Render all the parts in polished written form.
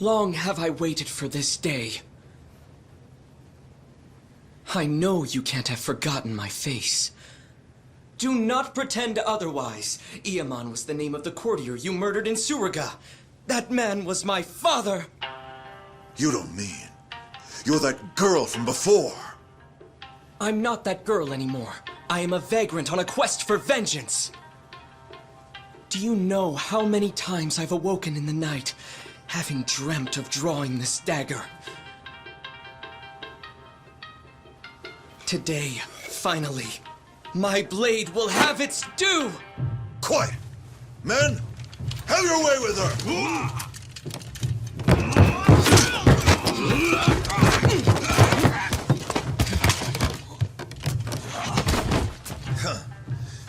Long have I waited for this day. I know you can't have forgotten my face. Do not pretend otherwise. Ichiban was the name of the courtier you murdered in Suruga. That man was my father! You don't mean... You're that girl from before! I'm not that girl anymore. I am a vagrant on a quest for vengeance! Do you know how many times I've awoken in the night, having dreamt of drawing this dagger? Today, finally, my blade will have its due! Quiet! Men, have your way with her!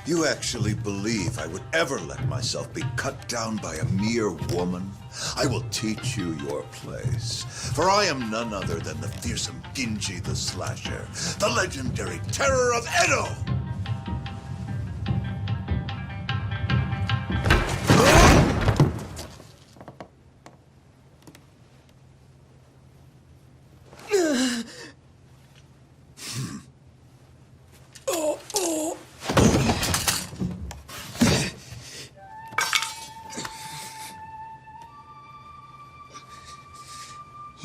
You actually believe I would ever let myself be cut down by a mere woman? I will teach you your place. For I am none other than the fearsome Genji the Slasher, the legendary terror of Edo!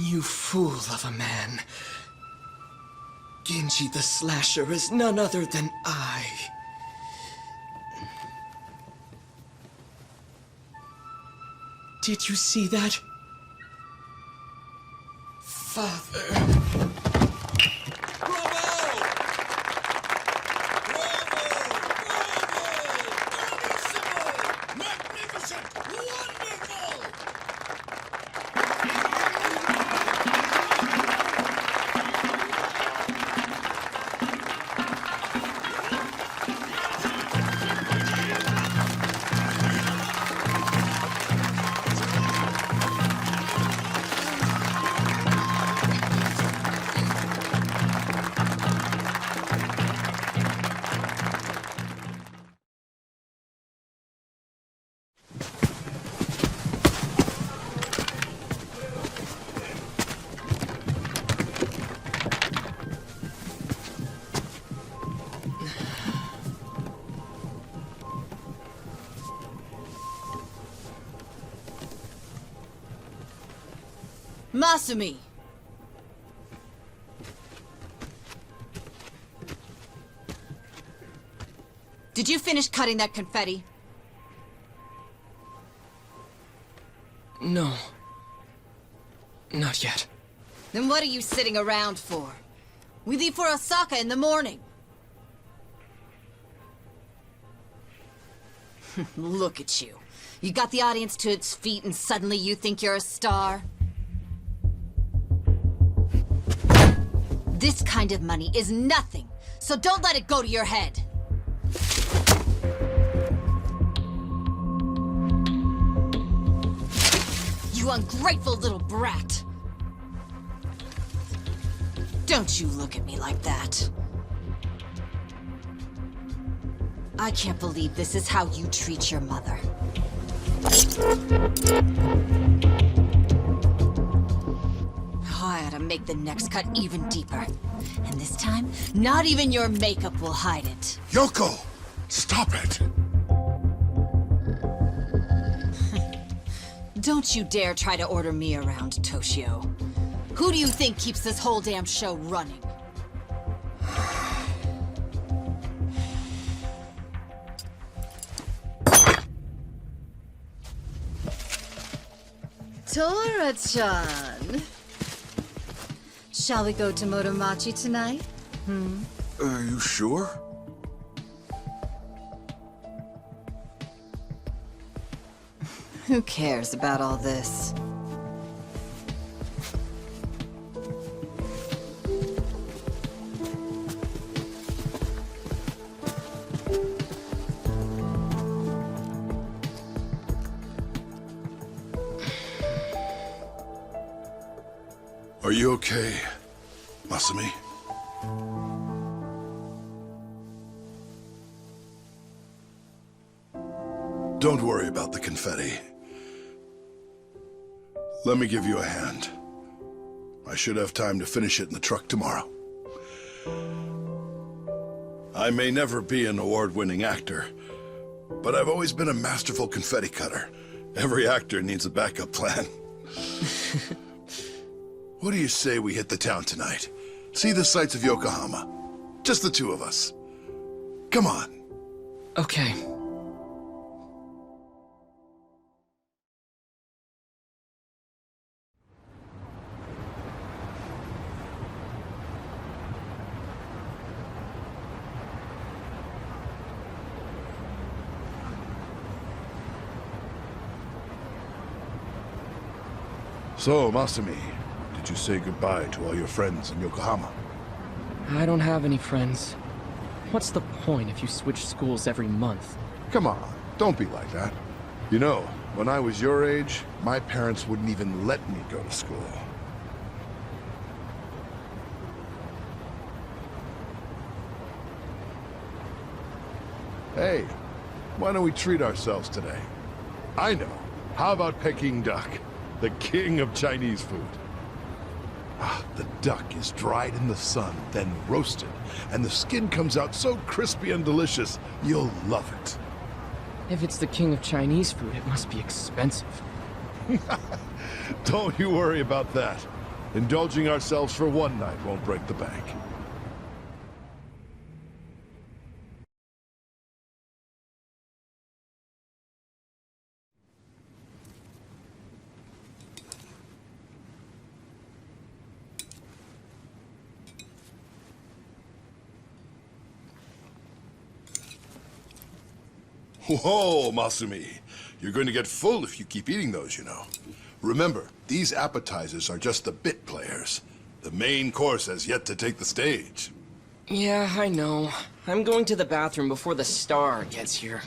You fool of a man. Genji the Slasher is none other than I. Did you see that? Father... Masumi! Did you finish cutting that confetti? No. Not yet. Then what are you sitting around for? We leave for Osaka in the morning. Look at you. You got the audience to its feet and suddenly you think you're a star? This kind of money is nothing, so don't let it go to your head. You ungrateful little brat. Don't you look at me like that. I can't believe this is how you treat your mother. I ought to make the next cut even deeper. And this time, not even your makeup will hide it. Yoko! Stop it! Don't you dare try to order me around, Toshio. Who do you think keeps this whole damn show running? Tora-chan. Shall we go to Motomachi tonight? Are you sure? Who cares about all this? Are you okay, Masumi? Don't worry about the confetti. Let me give you a hand. I should have time to finish it in the truck tomorrow. I may never be an award-winning actor, but I've always been a masterful confetti cutter. Every actor needs a backup plan. What do you say we hit the town tonight? See the sights of Yokohama. Just the two of us. Come on. Okay. So, Masumi, did you say goodbye to all your friends in Yokohama? I don't have any friends. What's the point if you switch schools every month? Come on, don't be like that. You know, when I was your age, my parents wouldn't even let me go to school. Hey, why don't we treat ourselves today? I know. How about Peking duck? The king of Chinese food. The duck is dried in the sun, then roasted, and the skin comes out so crispy and delicious, you'll love it. If it's the king of Chinese food, it must be expensive. Don't you worry about that. Indulging ourselves for one night won't break the bank. Whoa, Masumi. You're going to get full if you keep eating those, you know. Remember, these appetizers are just the bit players. The main course has yet to take the stage. Yeah, I know. I'm going to the bathroom before the star gets here.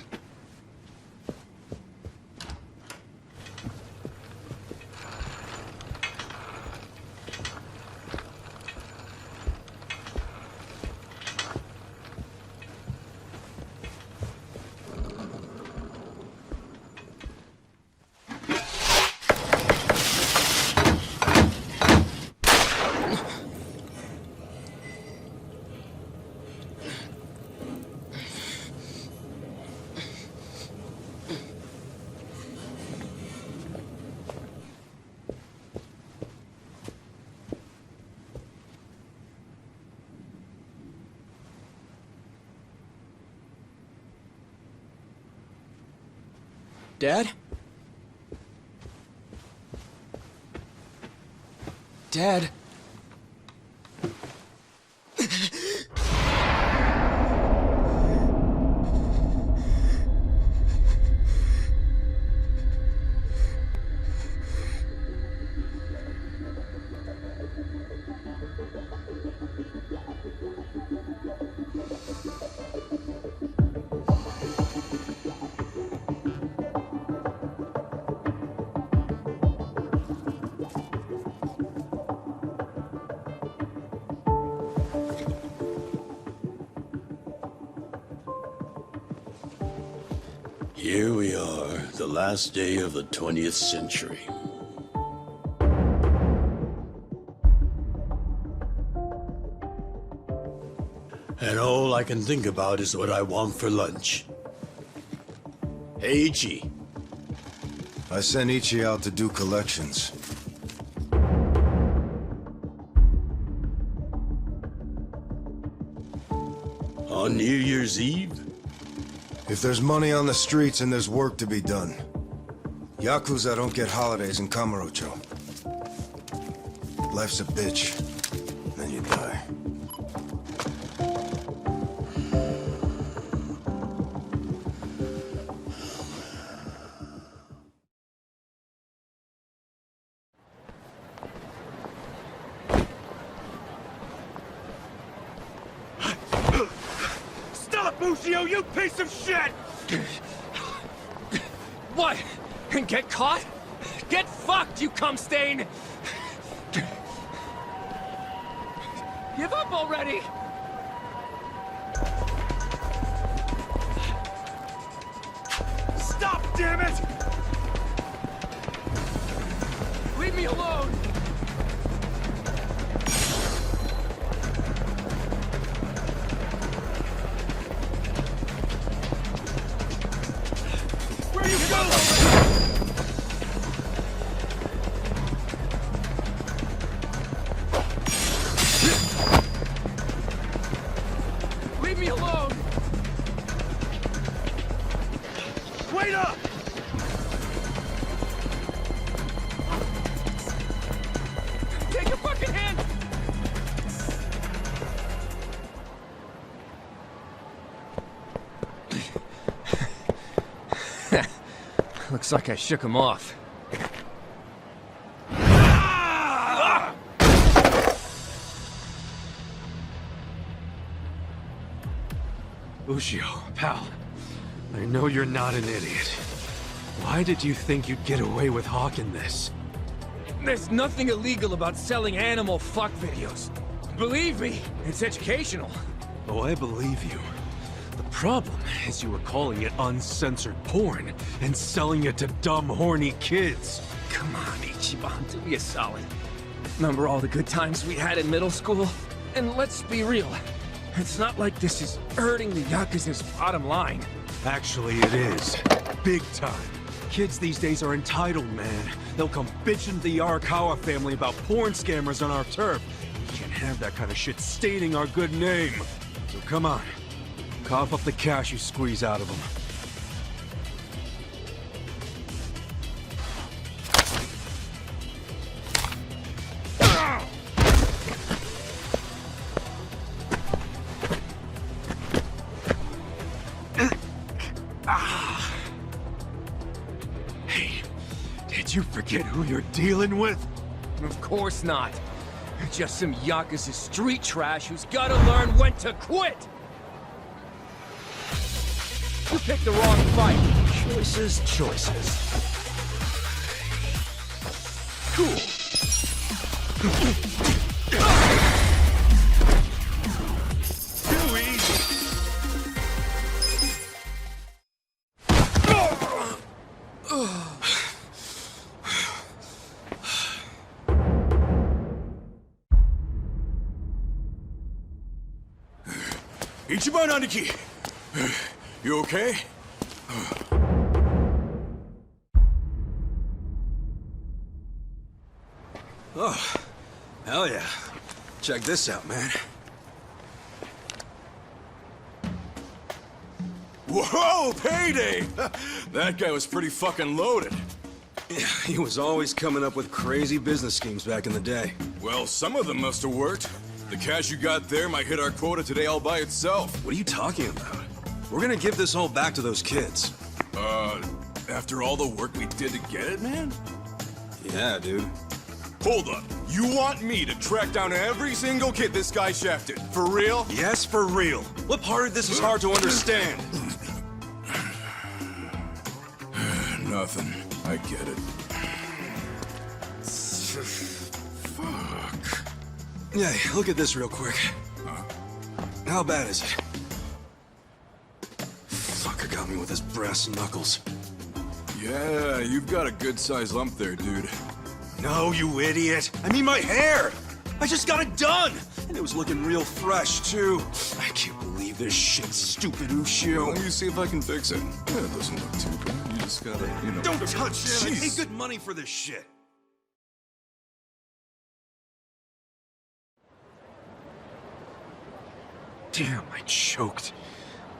Dad? Dad? Here we are, the last day of the 20th century. And all I can think about is what I want for lunch. Hey, Ichi. I sent Ichi out to do collections. On New Year's Eve? If there's money on the streets and there's work to be done. Yakuza don't get holidays in Kamurocho. Life's a bitch. Then you die. Lucio, you piece of shit! What? And get caught? Get fucked, you cum stain! Give up already! Stop, damn it! We me alone! Where you going? Leave me alone! Wait up! Take a fucking hand! Looks like I shook him off. Ushio, pal. I know you're not an idiot. Why did you think you'd get away with hawking this? There's nothing illegal about selling animal fuck videos. Believe me, it's educational. Oh, I believe you. The problem is you were calling it uncensored porn and selling it to dumb, horny kids. Come on, Ichiban, do me a solid. Remember all the good times we had in middle school? And let's be real, it's not like this is hurting the Yakuza's bottom line. Actually, it is. Big time. Kids these days are entitled, man. They'll come bitching to the Arakawa family about porn scammers on our turf. We can't have that kind of shit staining our good name. So come on. Cough up the cash you squeeze out of them. Hey, did you forget who you're dealing with? Of course not. Just some Yakuza street trash who's gotta learn when to quit! You picked the wrong fight. Choices, choices. Cool. Too easy. Ichiban Adachi! You okay? Oh, hell yeah. Check this out, man. Whoa, payday! That guy was pretty fucking loaded. Yeah, he was always coming up with crazy business schemes back in the day. Well, some of them must have worked. The cash you got there might hit our quota today all by itself. What are you talking about? We're gonna give this all back to those kids. After all the work we did to get it, man? Yeah, dude. Hold up. You want me to track down every single kid this guy shafted? For real? Yes, for real. What part of this is hard to understand? Nothing. I get it. Fuck. Yeah, look at this real quick. How bad is it? Fucker got me with his brass knuckles. Yeah, you've got a good-sized lump there, dude. No, you idiot! I mean my hair! I just got it done! And it was looking real fresh, too. I can't believe this shit, stupid Ushio. Let me see if I can fix it. Yeah, it doesn't look too bad. You just gotta, you know... Don't touch it! I pay good money for this shit! Damn, I choked.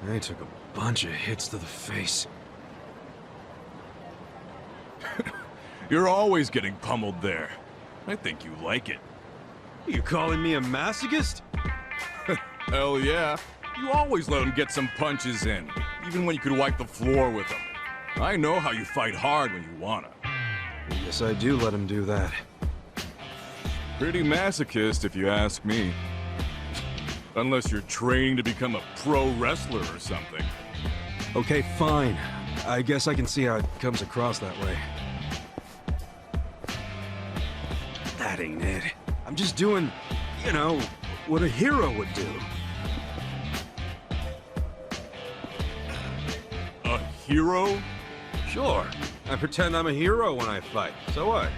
I took a bunch of hits to the face. You're always getting pummeled there. I think you like it. You calling me a masochist? Hell yeah. You always let him get some punches in, even when you could wipe the floor with him. I know how you fight hard when you wanna. Yes, I do let him do that. Pretty masochist, if you ask me. Unless you're training to become a pro wrestler or something. Okay, fine. I guess I can see how it comes across that way. That ain't it. I'm just doing, you know, what a hero would do. A hero? Sure. I pretend I'm a hero when I fight. So what?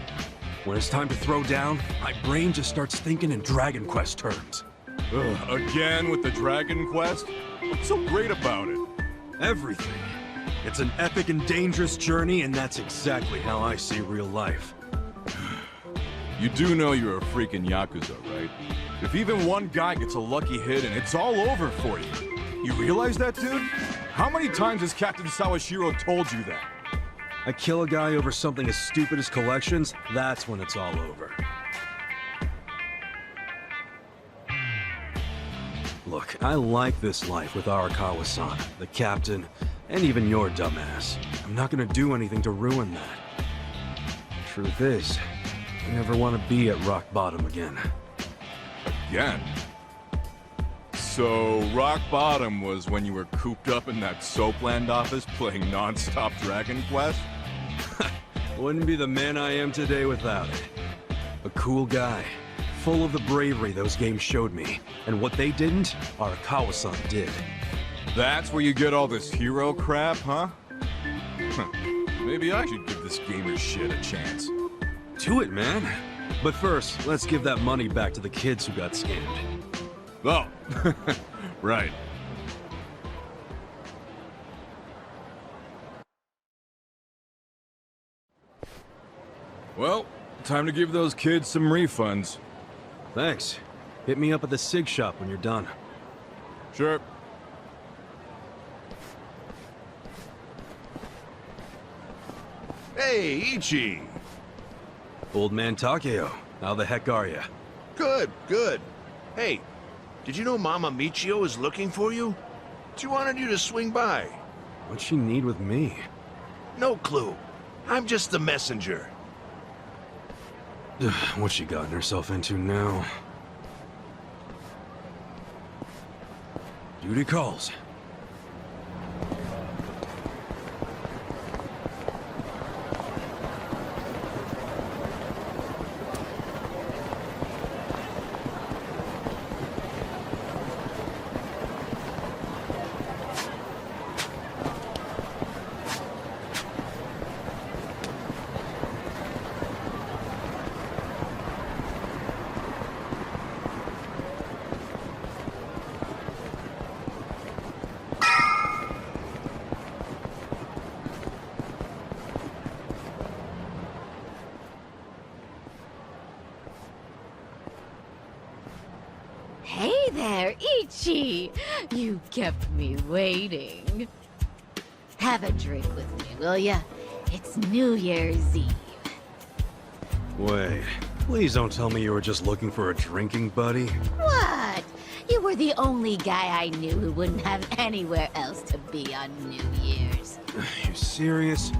When it's time to throw down, my brain just starts thinking in Dragon Quest terms. Ugh, again with the Dragon Quest? What's so great about it? Everything. It's an epic and dangerous journey, and that's exactly how I see real life. You do know you're a freaking Yakuza, right? If even one guy gets a lucky hit and it's all over for you. You realize that, dude? How many times has Captain Sawashiro told you that? I kill a guy over something as stupid as collections, that's when it's all over. Look, I like this life with Arakawa-san, the captain, and even your dumbass. I'm not gonna do anything to ruin that. Truth is, I never want to be at rock bottom again. Again? So, rock bottom was when you were cooped up in that Soapland office playing non-stop Dragon Quest? Wouldn't be the man I am today without it. A cool guy, full of the bravery those games showed me. And what they didn't, Arakawa-san did. That's where you get all this hero crap, huh? Maybe I should give this gamer shit a chance. Do it, man. But first, let's give that money back to the kids who got scammed. Oh, right. Well, time to give those kids some refunds. Thanks. Hit me up at the SIG shop when you're done. Sure. Hey, Ichi! Old man Takeo, how the heck are ya? Good, good. Hey, did you know Mama Michio is looking for you? She wanted you to swing by. What'd she need with me? No clue. I'm just the messenger. What's she gotten herself into now? Duty calls. Hey there, Ichi! You kept me waiting. Have a drink with me, will ya? It's New Year's Eve. Wait, please don't tell me you were just looking for a drinking buddy. What? You were the only guy I knew who wouldn't have anywhere else to be on New Year's. You serious?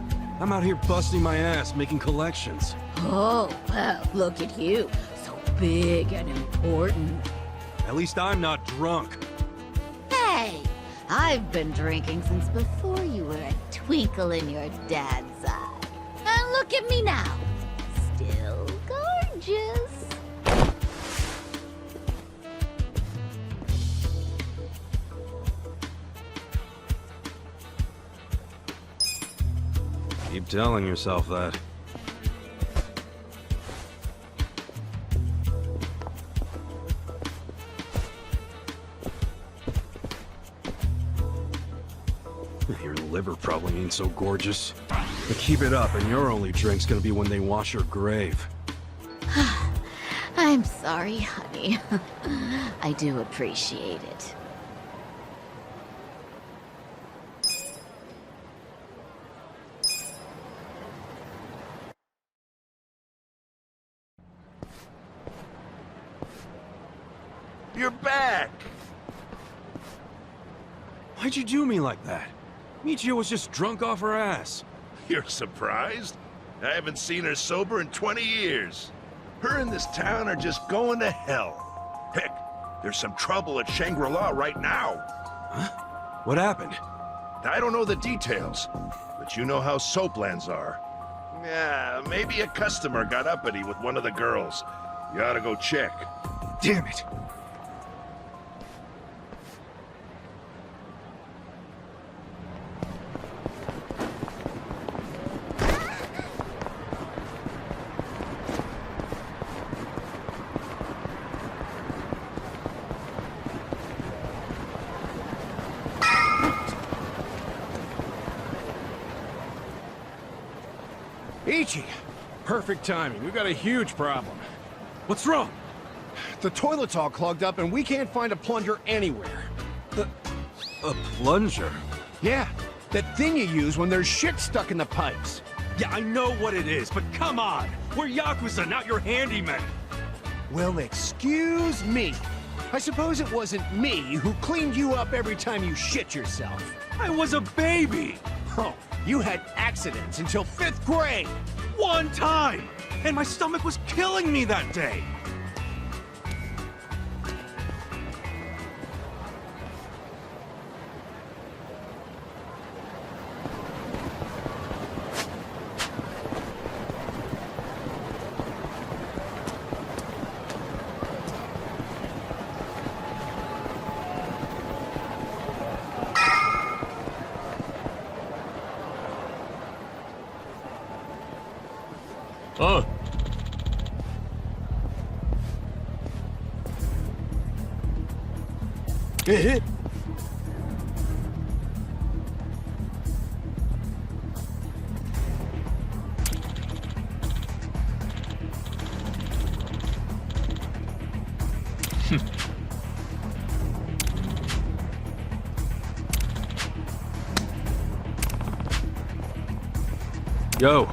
I'm out here busting my ass making collections. Oh, well, look at you. So big and important. At least I'm not drunk. Hey, I've been drinking since before you were a twinkle in your dad's eye. And look at me now. Still gorgeous. Keep telling yourself that. Your liver probably ain't so gorgeous. But keep it up, and your only drink's gonna be when they wash your grave. I'm sorry, honey. I do appreciate it. You're back! Why'd you do me like that? Michio was just drunk off her ass. You're surprised? I haven't seen her sober in 20 years. Her and this town are just going to hell. Heck, there's some trouble at Shangri-La right now. Huh? What happened? I don't know the details, but you know how soaplands are. Yeah, maybe a customer got uppity with one of the girls. You ought to go check. Damn it! Ichi! Perfect timing. We've got a huge problem. What's wrong? The toilet's all clogged up and we can't find a plunger anywhere. A plunger? Yeah, that thing you use when there's shit stuck in the pipes. Yeah, I know what it is, but come on! We're Yakuza, not your handyman! Well, excuse me. I suppose it wasn't me who cleaned you up every time you shit yourself. I was a baby! Oh, you had accidents until 5th grade! One time! And my stomach was killing me that day! Oh. Yo.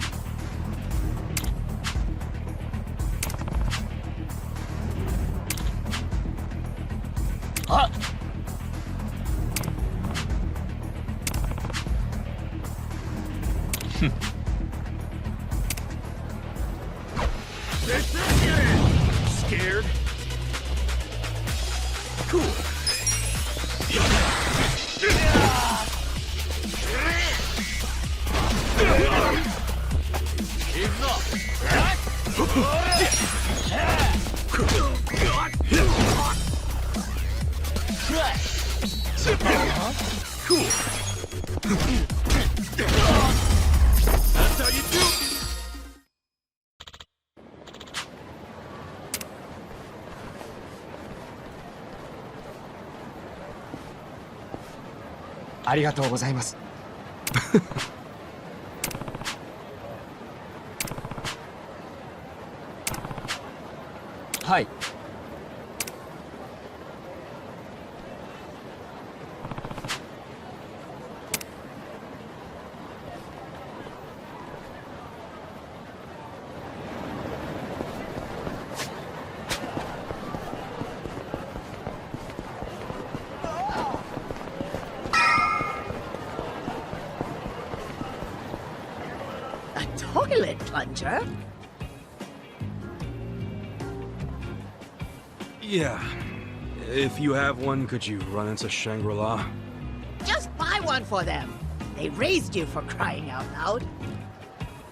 Scared? Cool. Cool. That's how you do. Arigatou Hi. A toilet plunger? Yeah. If you have one, could you run into Shangri-La? Just buy one for them. They raised you for crying out loud.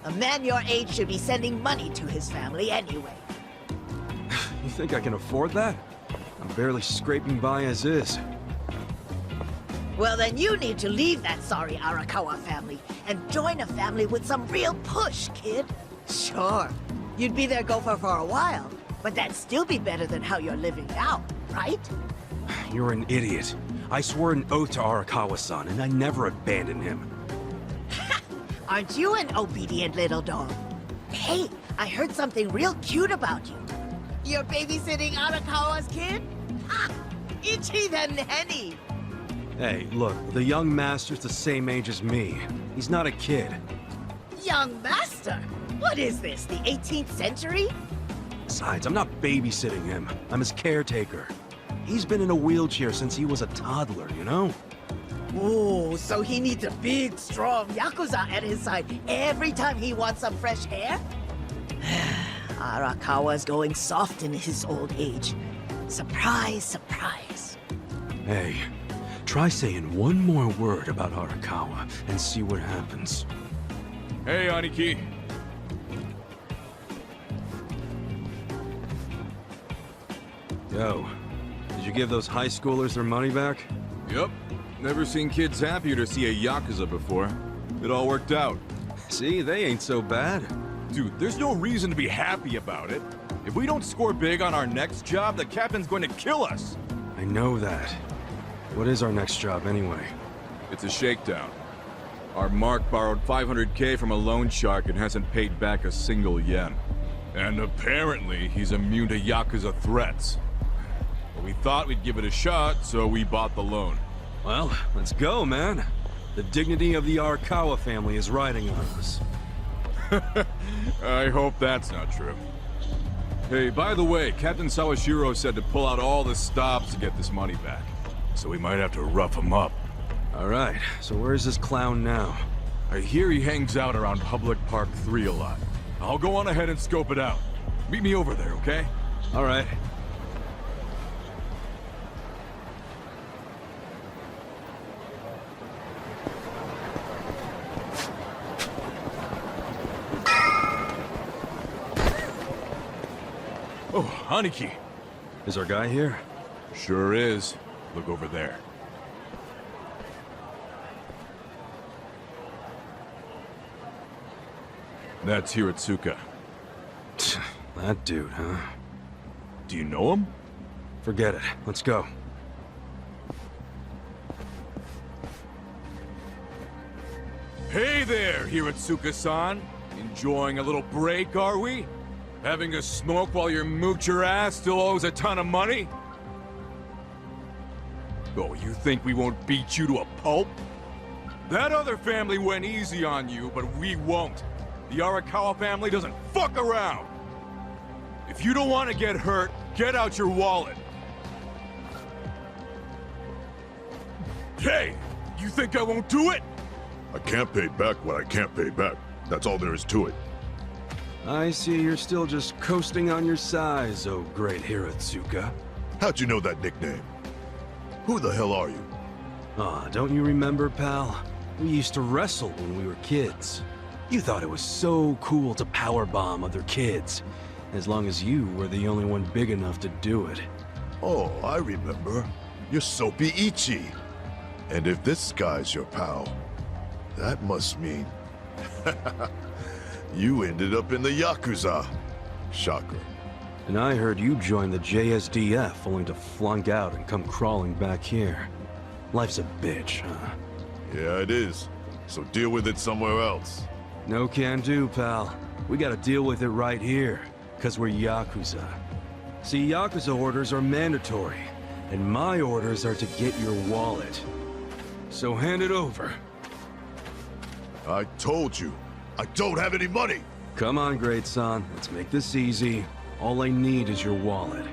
A man your age should be sending money to his family anyway. You think I can afford that? I'm barely scraping by as is. Well, then you need to leave that sorry Arakawa family and join a family with some real push, kid. Sure, you'd be their gopher for a while, but that'd still be better than how you're living now, right? You're an idiot. I swore an oath to Arakawa-san, and I never abandoned him. Aren't you an obedient little dog? Hey, I heard something real cute about you. You're babysitting Arakawa's kid? Ha! Ichi the nanny! Hey, look, the young master's the same age as me. He's not a kid. Young master? What is this, the 18th century? Besides, I'm not babysitting him. I'm his caretaker. He's been in a wheelchair since he was a toddler, you know? Ooh, so he needs a big, strong Yakuza at his side every time he wants some fresh hair? Arakawa's going soft in his old age. Surprise, surprise. Hey, try saying one more word about Arakawa and see what happens. Hey, Aniki. Yo, did you give those high schoolers their money back? Yep. Never seen kids happier to see a Yakuza before. It all worked out. See, they ain't so bad. Dude, there's no reason to be happy about it. If we don't score big on our next job, the captain's going to kill us. I know that. What is our next job, anyway? It's a shakedown. Our Mark borrowed 500K from a loan shark and hasn't paid back a single yen. And apparently, he's immune to Yakuza threats. But we thought we'd give it a shot, so we bought the loan. Well, let's go, man. The dignity of the Arakawa family is riding on us. I hope that's not true. Hey, by the way, Captain Sawashiro said to pull out all the stops to get this money back. So we might have to rough him up. Alright, so where's this clown now? I hear he hangs out around Public Park 3 a lot. I'll go on ahead and scope it out. Meet me over there, okay? Alright. Oh, Aniki. Is our guy here? Sure is. Look over there. That's Hiratsuka. That dude, huh? Do you know him? Forget it. Let's go. Hey there, Hiratsuka-san. Enjoying a little break, are we? Having a smoke while your moocher ass still owes a ton of money? Oh, you think we won't beat you to a pulp? That other family went easy on you, but we won't. The Arakawa family doesn't fuck around. If you don't want to get hurt, get out your wallet. Hey, you think I won't do it? I can't pay back what I can't pay back. That's all there is to it. I see you're still just coasting on your size, oh great Hiratsuka. How'd you know that nickname? Who the hell are you? Aw, don't you remember, pal? We used to wrestle when we were kids. You thought it was so cool to powerbomb other kids, as long as you were the only one big enough to do it. Oh, I remember. You're Soapy Ichi. And if this guy's your pal, that must mean... you ended up in the Yakuza. Shocker. And I heard you joined the JSDF only to flunk out and come crawling back here. Life's a bitch, huh? Yeah, it is. So deal with it somewhere else. No can do, pal. We gotta deal with it right here, 'cause we're Yakuza. See, Yakuza orders are mandatory, and my orders are to get your wallet. So hand it over. I told you, I don't have any money! Come on, great son. Let's make this easy. All I need is your wallet.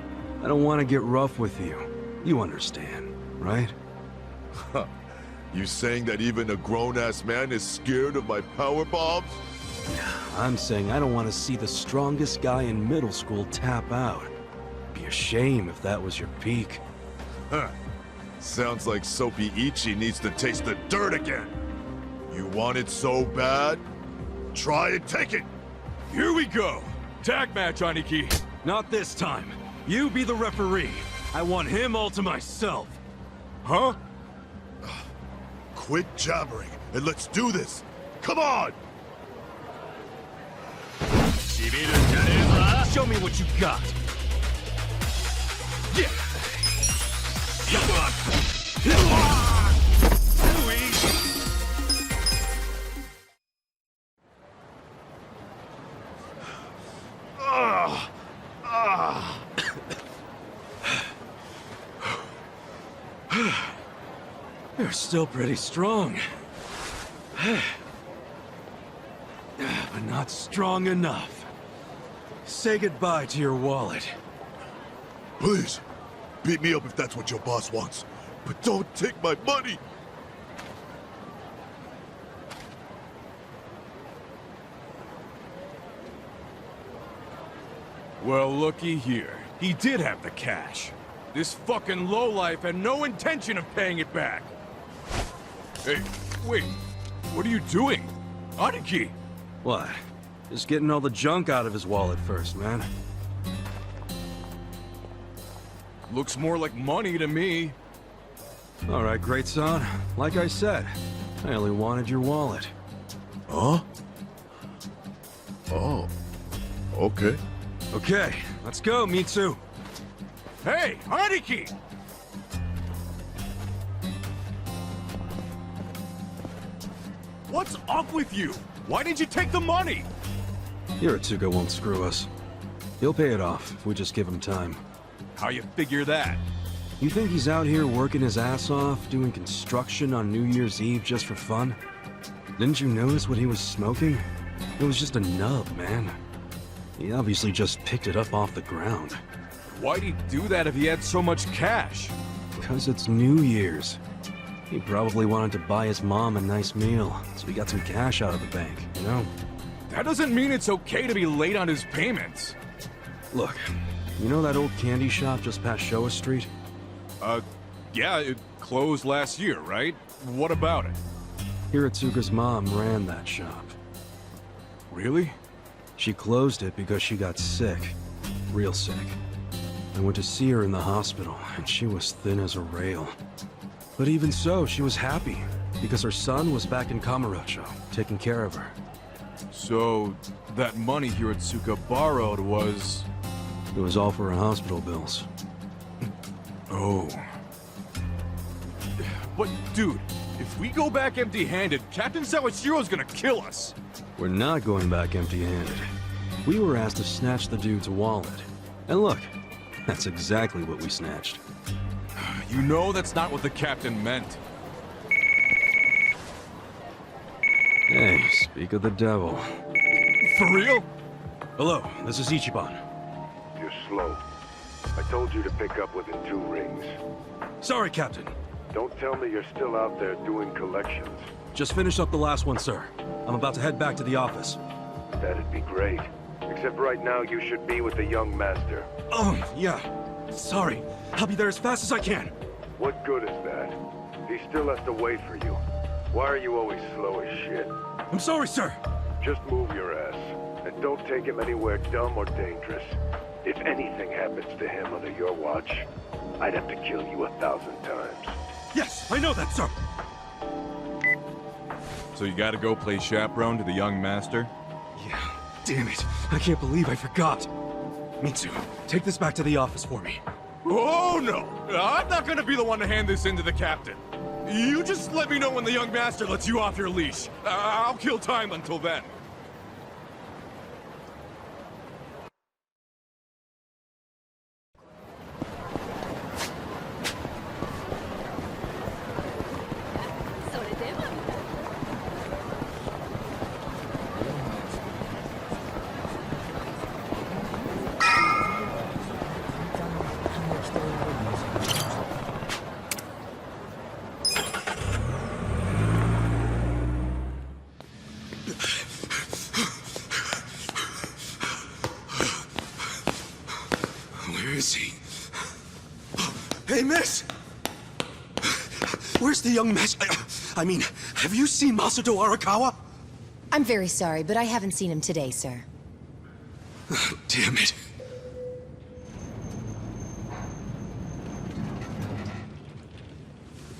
I don't want to get rough with you. You understand, right? You saying that even a grown-ass man is scared of my power bombs? I'm saying I don't want to see the strongest guy in middle school tap out. Be a shame if that was your peak. Huh. Sounds like Soapy Ichi needs to taste the dirt again. You want it so bad? Try and take it! Here we go! Tag match, Aniki! Not this time. You be the referee. I want him all to myself. Huh? Quit jabbering, and let's do this! Come on! Show me what you got. Yeah. You're still pretty strong. But not strong enough. Say goodbye to your wallet. Please, beat me up if that's what your boss wants. But don't take my money! Well, looky here. He did have the cash. This fucking lowlife had no intention of paying it back. Hey, wait. What are you doing? Aniki! What? Just getting all the junk out of his wallet first, man. Looks more like money to me. All right, great son. Like I said, I only wanted your wallet. Huh? Oh. Okay. Okay, let's go, Mitsu. Hey, Aniki! What's up with you? Why didn't you take the money? Hiratsuka won't screw us. He'll pay it off if we just give him time. How you figure that? You think he's out here working his ass off, doing construction on New Year's Eve just for fun? Didn't you notice what he was smoking? It was just a nub, man. He obviously just picked it up off the ground. Why'd he do that if he had so much cash? Because it's New Year's. He probably wanted to buy his mom a nice meal, so he got some cash out of the bank, you know? That doesn't mean it's okay to be late on his payments. Look, you know that old candy shop just past Showa Street? Yeah, it closed last year, right? What about it? Hiratsuka's mom ran that shop. Really? She closed it because she got sick. Real sick. I went to see her in the hospital, and she was thin as a rail. But even so, she was happy, because her son was back in Kamurocho, taking care of her. So, that money Hiratsuka borrowed was... It was all for her hospital bills. Oh. But, dude, if we go back empty-handed, Captain Sawashiro's gonna kill us! We're not going back empty-handed. We were asked to snatch the dude's wallet. And look, that's exactly what we snatched. You know that's not what the captain meant. Hey, speak of the devil. For real? Hello, this is Ichiban. You're slow. I told you to pick up within 2 rings. Sorry, Captain. Don't tell me you're still out there doing collections. Just finished up the last one, sir. I'm about to head back to the office. That'd be great. Except right now you should be with the young master. Oh, yeah. Sorry. I'll be there as fast as I can. What good is that? He still has to wait for you. Why are you always slow as shit? I'm sorry, sir. Just move your ass. And don't take him anywhere dumb or dangerous. If anything happens to him under your watch, I'd have to kill you 1,000 times. Yes, I know that, sir. So you gotta go play chaperone to the young master? Yeah, damn it. I can't believe I forgot. Mitsu, take this back to the office for me. Oh no! I'm not gonna be the one to hand this in to the captain. You just let me know when the young master lets you off your leash. I'll kill time until then. Where is he? Hey, miss! Where's the young master? I mean, have you seen Masato Arakawa? I'm very sorry, but I haven't seen him today, sir. Damn it.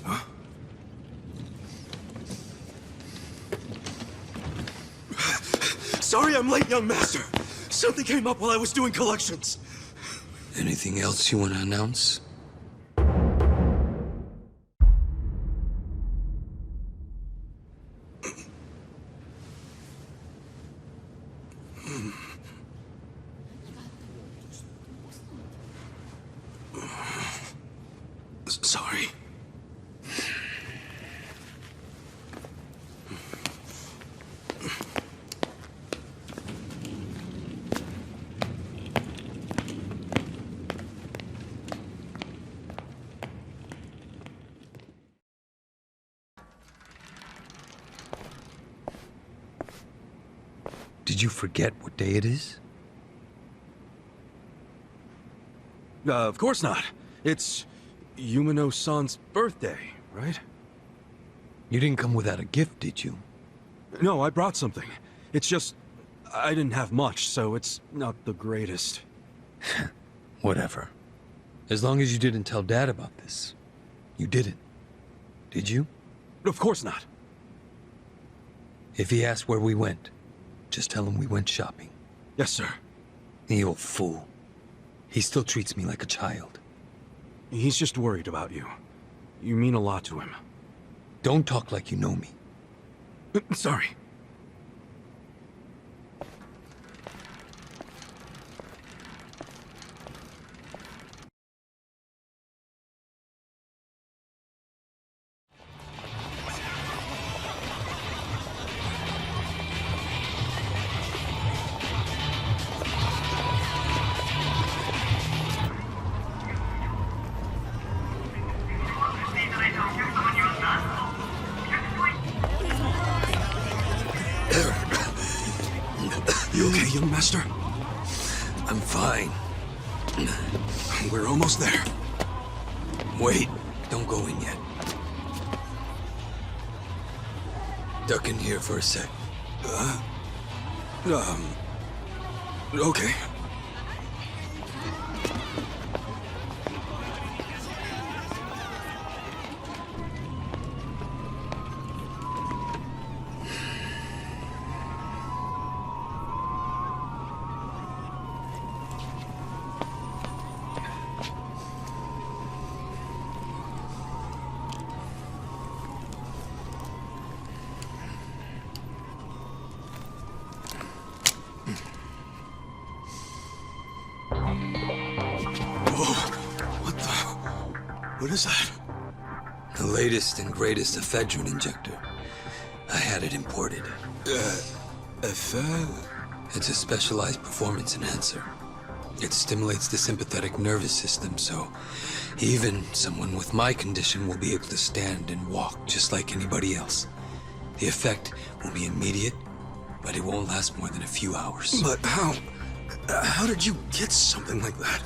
Huh? Sorry I'm late, young master. Something came up while I was doing collections. Anything else you want to announce? Sorry. Did you forget what day it is? Of course not. It's Yumino-san's birthday, right? You didn't come without a gift, did you? No, I brought something. It's just, I didn't have much, so it's not the greatest. Whatever. As long as you didn't tell Dad about this. You didn't. Did you? Of course not. If he asks where we went, just tell him we went shopping. Yes, sir. The old fool. He still treats me like a child. He's just worried about you. You mean a lot to him. Don't talk like you know me. Sorry. You okay, young master? I'm fine. We're almost there. Wait, don't go in yet. Duck in here for a sec. Okay. What is that? The latest and greatest ephedrine injector. I had it imported. It's a specialized performance enhancer. It stimulates the sympathetic nervous system, so even someone with my condition will be able to stand and walk just like anybody else. The effect will be immediate, but it won't last more than a few hours. But how did you get something like that?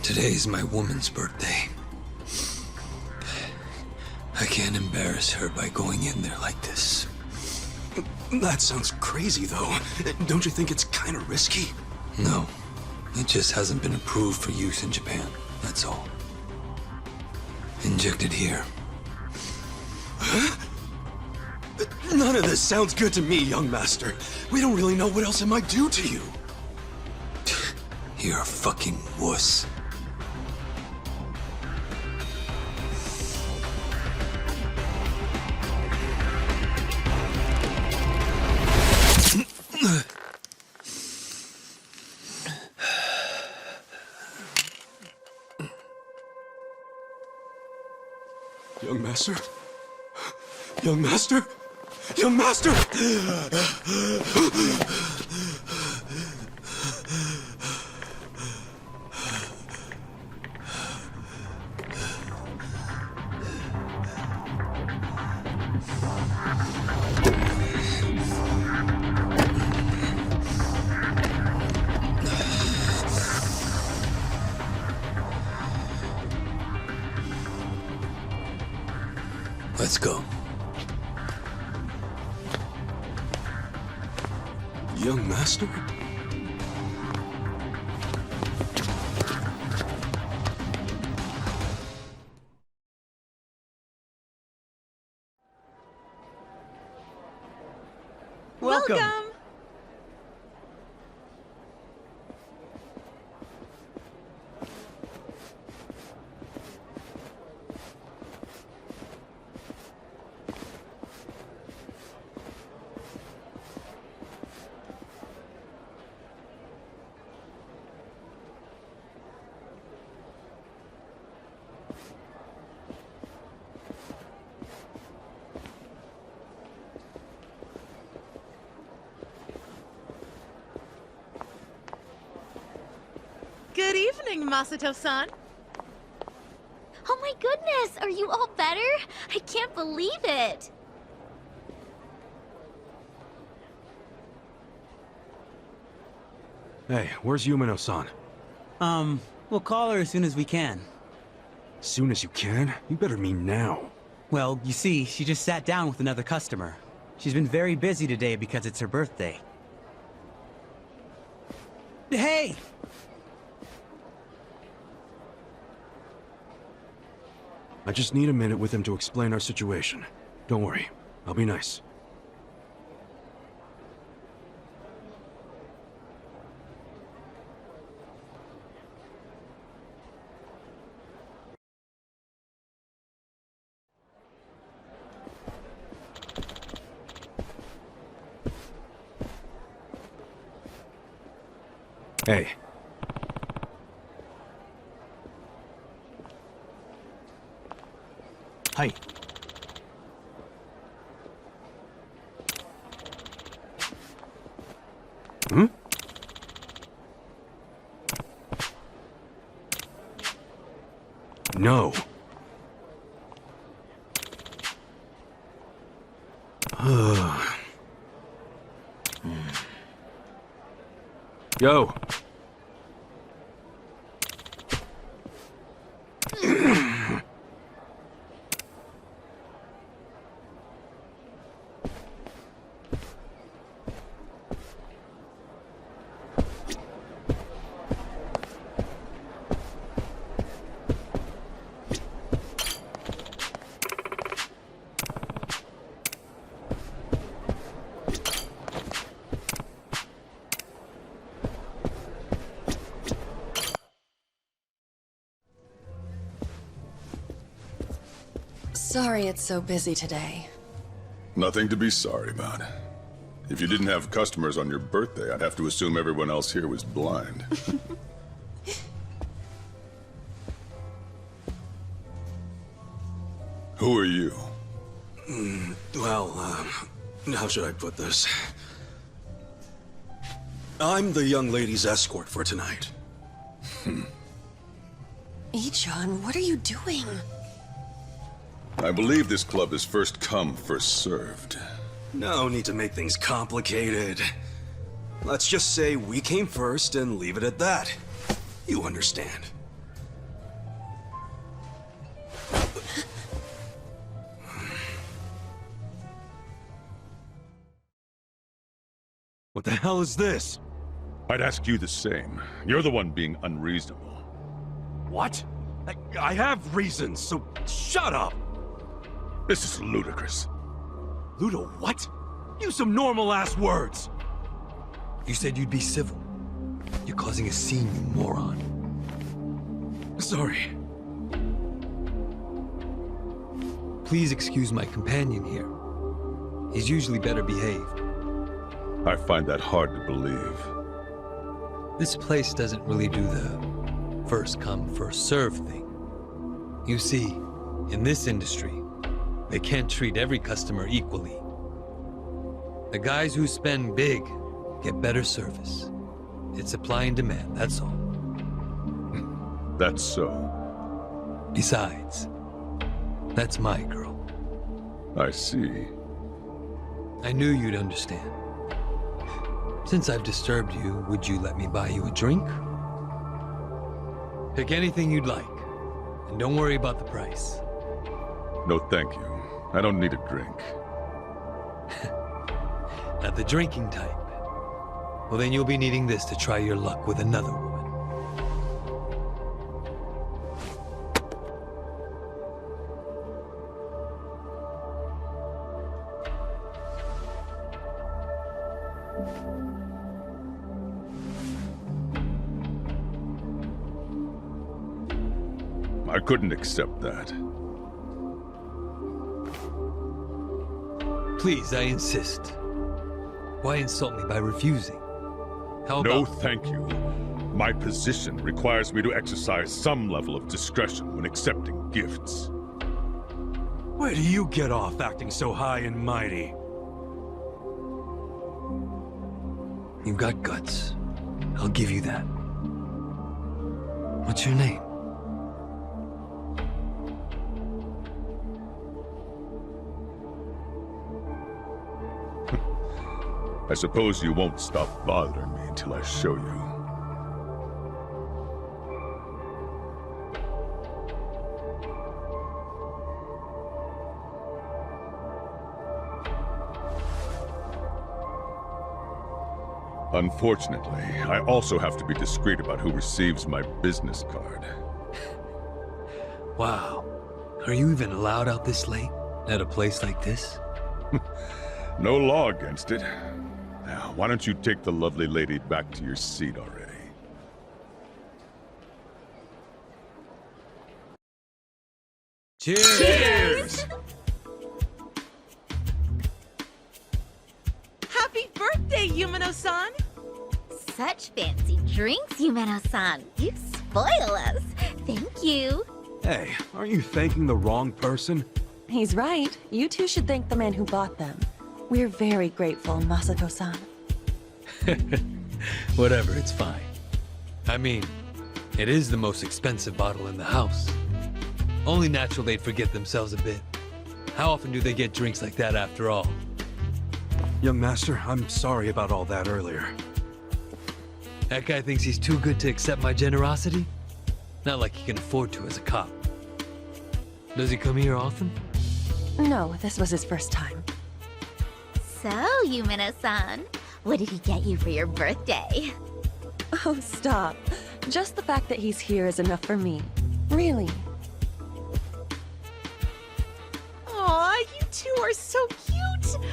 Today's my woman's birthday. I can't embarrass her by going in there like this. That sounds crazy, though. Don't you think it's kind of risky? No. It just hasn't been approved for use in Japan. That's all. Inject it here. Huh? None of this sounds good to me, young master. We don't really know what else it might do to you. You're a fucking wuss. Young master? Young master? Young master! Let's go. Young master? Welcome. Good evening, Masato-san. Oh my goodness, are you all better? I can't believe it. Hey, where's Yumino-san? We'll call her as soon as we can. Soon as you can? You better mean now. Well, you see, she just sat down with another customer. She's been very busy today because it's her birthday. Hey! I just need a minute with him to explain our situation. Don't worry, I'll be nice. Hey. Hi. Hmm? No. Yo. Sorry it's so busy today. Nothing to be sorry about. If you didn't have customers on your birthday, I'd have to assume everyone else here was blind. Who are you? Well, how should I put this? I'm the young lady's escort for tonight. Ichiban, what are you doing? I believe this club is first come, first served. No need to make things complicated. Let's just say we came first and leave it at that. You understand. What the hell is this? I'd ask you the same. You're the one being unreasonable. What? I have reasons, so shut up! This is ludicrous. Ludo, what? Use some normal-ass words! You said you'd be civil. You're causing a scene, you moron. Sorry. Please excuse my companion here. He's usually better behaved. I find that hard to believe. This place doesn't really do the first come, first serve thing. You see, in this industry, they can't treat every customer equally. The guys who spend big get better service. It's supply and demand, that's all. That's so. Besides, that's my girl. I see. I knew you'd understand. Since I've disturbed you, would you let me buy you a drink? Pick anything you'd like, and don't worry about the price. No, thank you. I don't need a drink. Not the drinking type. Well, then you'll be needing this to try your luck with another woman. I couldn't accept that. Please, I insist. Why insult me by refusing? How about... No, thank you. My position requires me to exercise some level of discretion when accepting gifts. Where do you get off acting so high and mighty? You've got guts. I'll give you that. What's your name? I suppose you won't stop bothering me until I show you. Unfortunately, I also have to be discreet about who receives my business card. Wow. Are you even allowed out this late? At a place like this? No law against it. Now, why don't you take the lovely lady back to your seat already? Cheers! Cheers! Happy birthday, Yumino-san! such fancy drinks, Yumeno-san. You spoil us. Thank you. Hey, aren't you thanking the wrong person? He's right. You two should thank the man who bought them. We're very grateful, Masato-san. Whatever, it's fine. I mean, it is the most expensive bottle in the house. Only natural they'd forget themselves a bit. How often do they get drinks like that after all? Young master, I'm sorry about all that earlier. That guy thinks he's too good to accept my generosity? Not like he can afford to as a cop. Does he come here often? No, this was his first time. So, Yumeno-san, what did he get you for your birthday? Oh, stop. Just the fact that he's here is enough for me. Really. Aw, you two are so cute!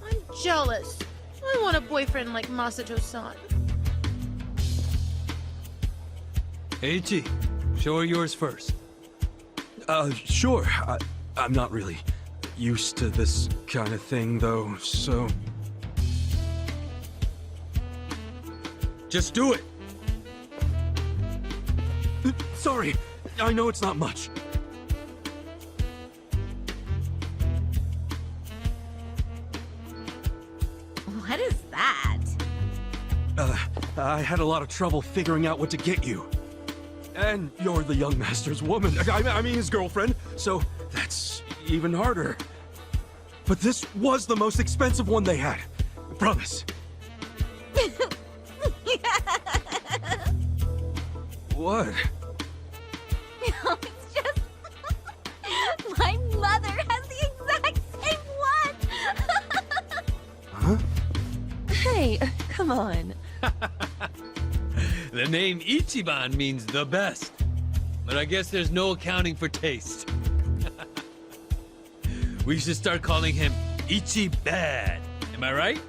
I'm jealous. I want a boyfriend like Masato-san. Ichi, show her yours first. Sure. I'm not really used to this kind of thing, though, so... Just do it! Sorry, I know it's not much. What is that? I had a lot of trouble figuring out what to get you. And you're the young master's woman. I mean his girlfriend, so that's even harder. But this was the most expensive one they had. Promise. What? No, it's just... My mother has the exact same one! Huh? Hey, come on. The name Ichiban means the best. But I guess there's no accounting for taste. We should start calling him Ichibad. Am I right?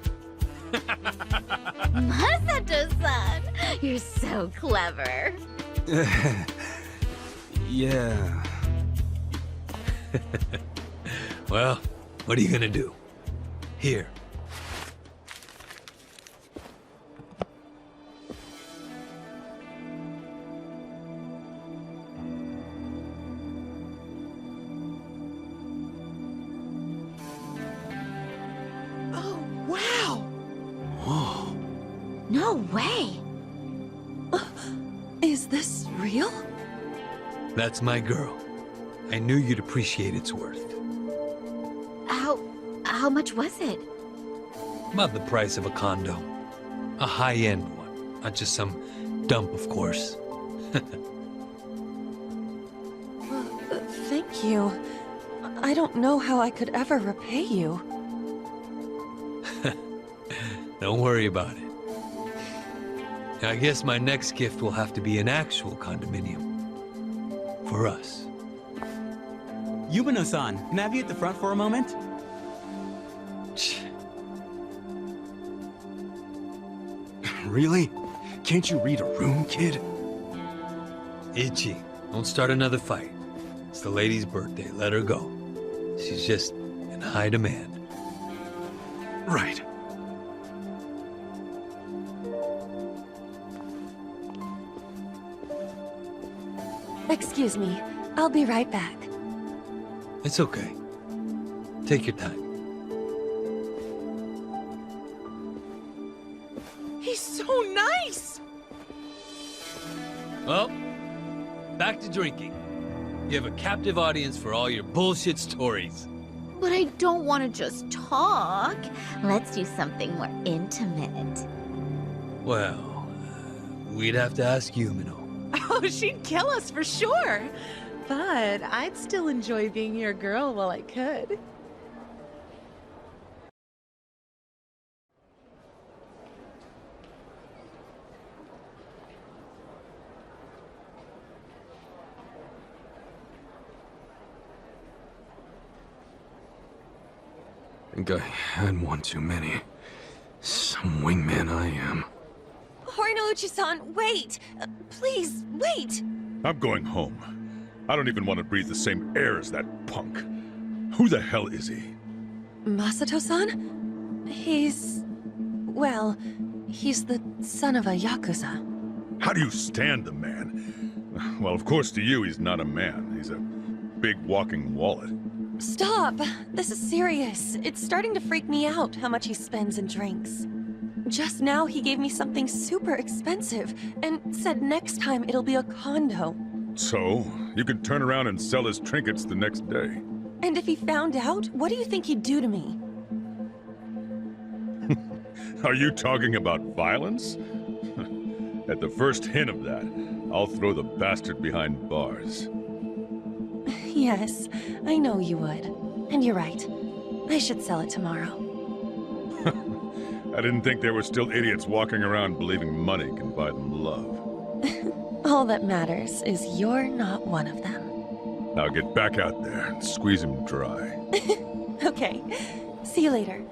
Masato-san! You're so clever. Yeah. Well, what are you gonna do? Here. Oh, wow! Whoa. No way! Is this real? That's my girl. I knew you'd appreciate its worth. How much was it? About the price of a condo. A high-end one, not just some dump, of course. Thank you. I don't know how I could ever repay you. Don't worry about it. I guess my next gift will have to be an actual condominium. For us. Yumeno-san, can I have you at the front for a moment? Really? Can't you read a room, kid? Ichi, don't start another fight. It's the lady's birthday, let her go. She's just in high demand. Right. Excuse me. I'll be right back. It's okay. Take your time. He's so nice! Well, back to drinking. You have a captive audience for all your bullshit stories. But I don't want to just talk. Let's do something more intimate. Well, we'd have to ask Yumeno. Oh, she'd kill us for sure. But I'd still enjoy being your girl while I could. I think I had one too many. Some wingman I am. Horinouchi-san, wait! Please, wait! I'm going home. I don't even want to breathe the same air as that punk. Who the hell is he? Masato-san? He's... well, He's the son of a Yakuza. How do you stand the man? Well, of course, to you, he's not a man. He's a big walking wallet. Stop! This is serious. It's starting to freak me out how much he spends and drinks. Just now he gave me something super expensive and said next time it'll be a condo. So, you could turn around and sell his trinkets the next day. And if he found out, what do you think he'd do to me? Are you talking about violence? At the first hint of that, I'll throw the bastard behind bars. Yes, I know you would. And you're right. I should sell it tomorrow. I didn't think there were still idiots walking around believing money can buy them love. All that matters is you're not one of them. Now get back out there and squeeze him dry. Okay. See you later.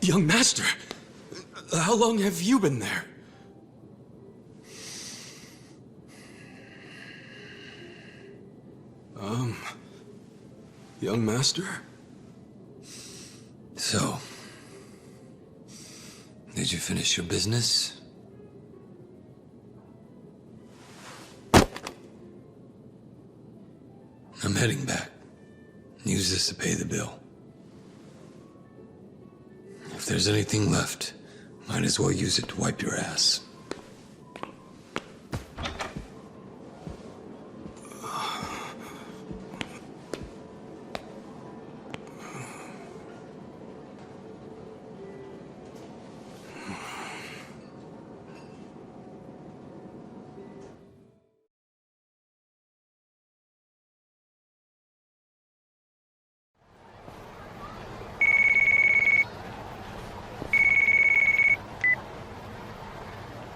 Young master, how long have you been there? Young master? So, did you finish your business? I'm heading back. Use this to pay the bill. If there's anything left, might as well use it to wipe your ass.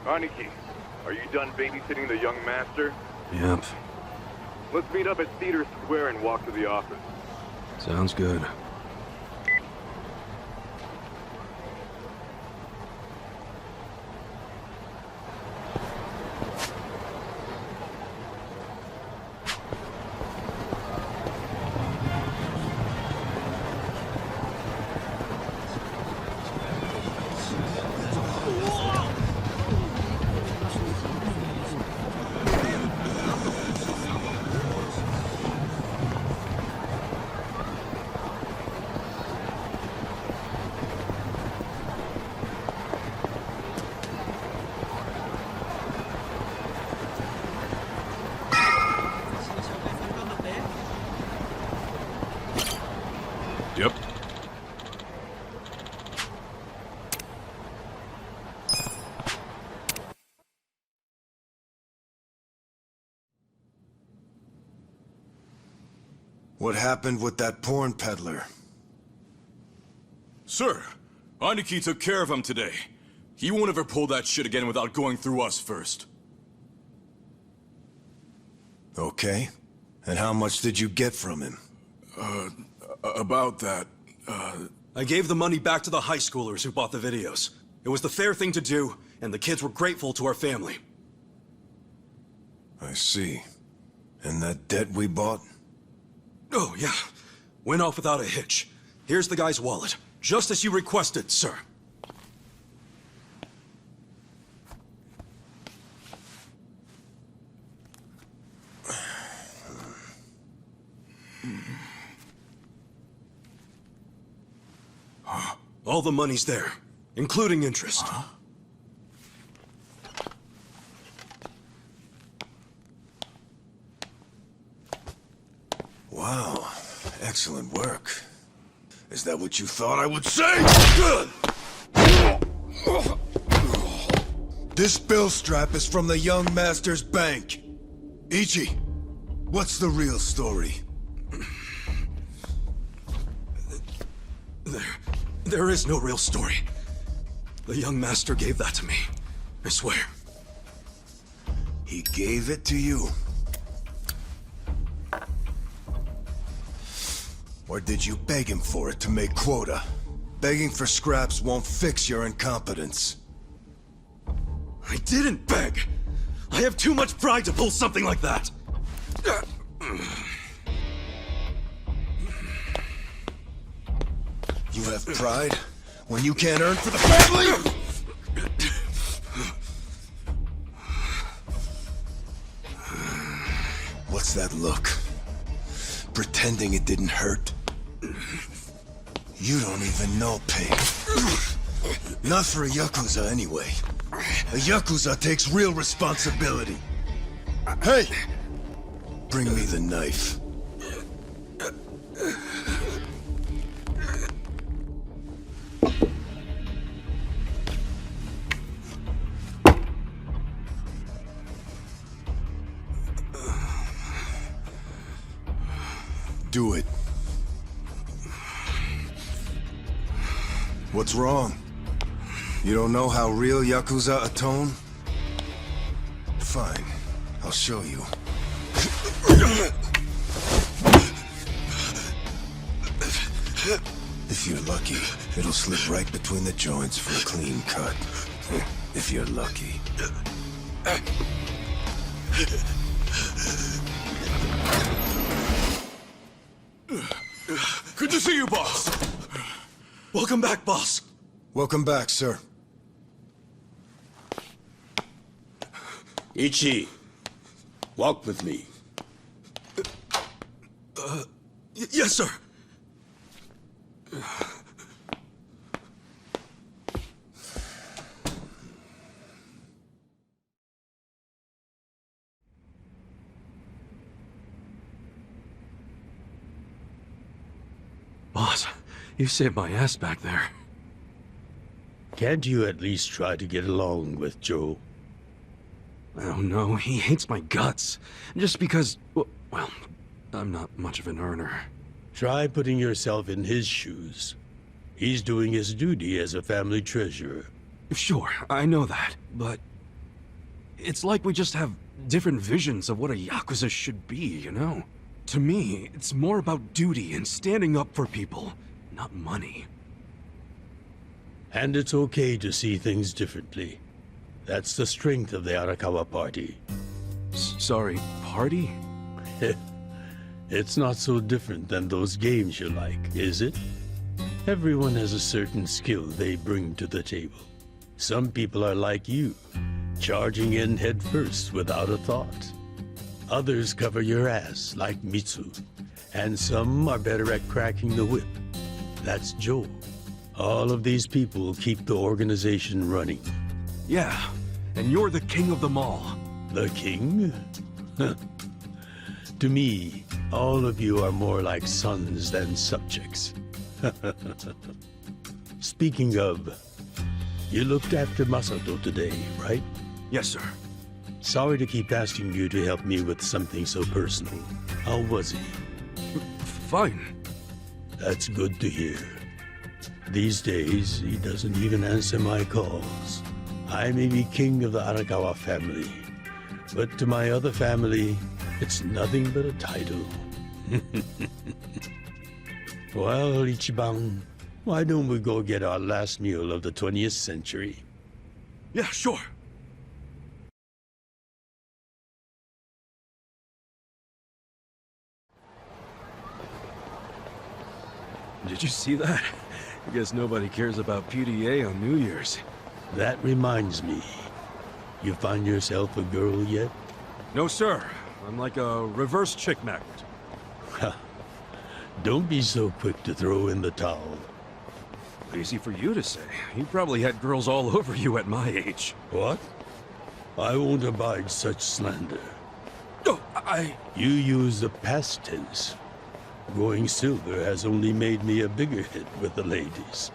Aniki, are you done babysitting the young master? Yep. Let's meet up at Theater Square and walk to the office. Sounds good. Yep. What happened with that porn peddler? Sir, Aniki took care of him today. He won't ever pull that shit again without going through us first. Okay. And how much did you get from him? About that, I gave the money back to the high schoolers who bought the videos. It was the fair thing to do, and the kids were grateful to our family. I see. And that debt we bought? Oh, yeah. Went off without a hitch. Here's the guy's wallet. Just as you requested, sir. All the money's there, including interest. Wow. Excellent work. Is that what you thought I would say? This bill strap is from the young master's bank. Ichi, what's the real story? There is no real story. The young master gave that to me. I swear. He gave it to you? Or did you beg him for it to make quota? Begging for scraps won't fix your incompetence. I didn't beg! I have too much pride to pull something like that! You have pride? When you can't earn for the family? What's that look? Pretending it didn't hurt? You don't even know pain. Not for a Yakuza, anyway. A Yakuza takes real responsibility. Hey! Bring me the knife. Do it. What's wrong? You don't know how real Yakuza atone? Fine. I'll show you. If you're lucky, it'll slip right between the joints for a clean cut. If you're lucky. Good to see you, boss! Welcome back, boss! Welcome back, sir. Ichi, walk with me. Yes, sir! Boss, you saved my ass back there. Can't you at least try to get along with Joe? Oh no, he hates my guts. Just because, well, I'm not much of an earner. Try putting yourself in his shoes. He's doing his duty as a family treasurer. Sure, I know that, but it's like we just have different visions of what a Yakuza should be, you know? To me, it's more about duty and standing up for people, not money. And it's okay to see things differently. That's the strength of the Arakawa party. Sorry, party? It's not so different than those games you like, is it? Everyone has a certain skill they bring to the table. Some people are like you, charging in head first without a thought. Others cover your ass, like Mitsu. And some are better at cracking the whip. That's Joe. All of these people keep the organization running. Yeah, and you're the king of them all. The king? To me, all of you are more like sons than subjects. Speaking of, you looked after Masato today, right? Yes, sir. Sorry to keep asking you to help me with something so personal. How was he? Fine. That's good to hear. These days, he doesn't even answer my calls. I may be king of the Arakawa family, but to my other family, it's nothing but a title. Well, Ichiban, why don't we go get our last meal of the 20th century? Yeah, sure. Did you see that? I guess nobody cares about PDA on New Year's. That reminds me. You find yourself a girl yet? No, sir. I'm like a reverse chick magnet. Don't be so quick to throw in the towel. Easy for you to say. You probably had girls all over you at my age. What? I won't abide such slander. Oh, You use the past tense. Going silver has only made me a bigger hit with the ladies.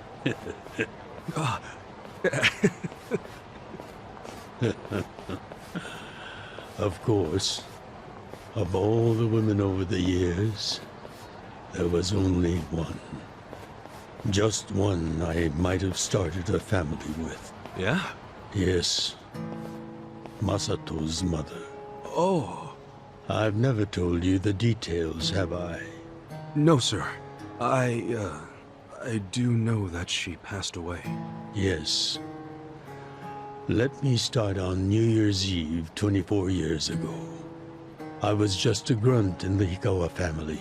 Of course, of all the women over the years, there was only one. Just one I might have started a family with. Yeah? Yes. Masato's mother. Oh. I've never told you the details, have I? No, sir. I do know that she passed away. Yes. Let me start on New Year's Eve 24 years ago. I was just a grunt in the Hikawa family,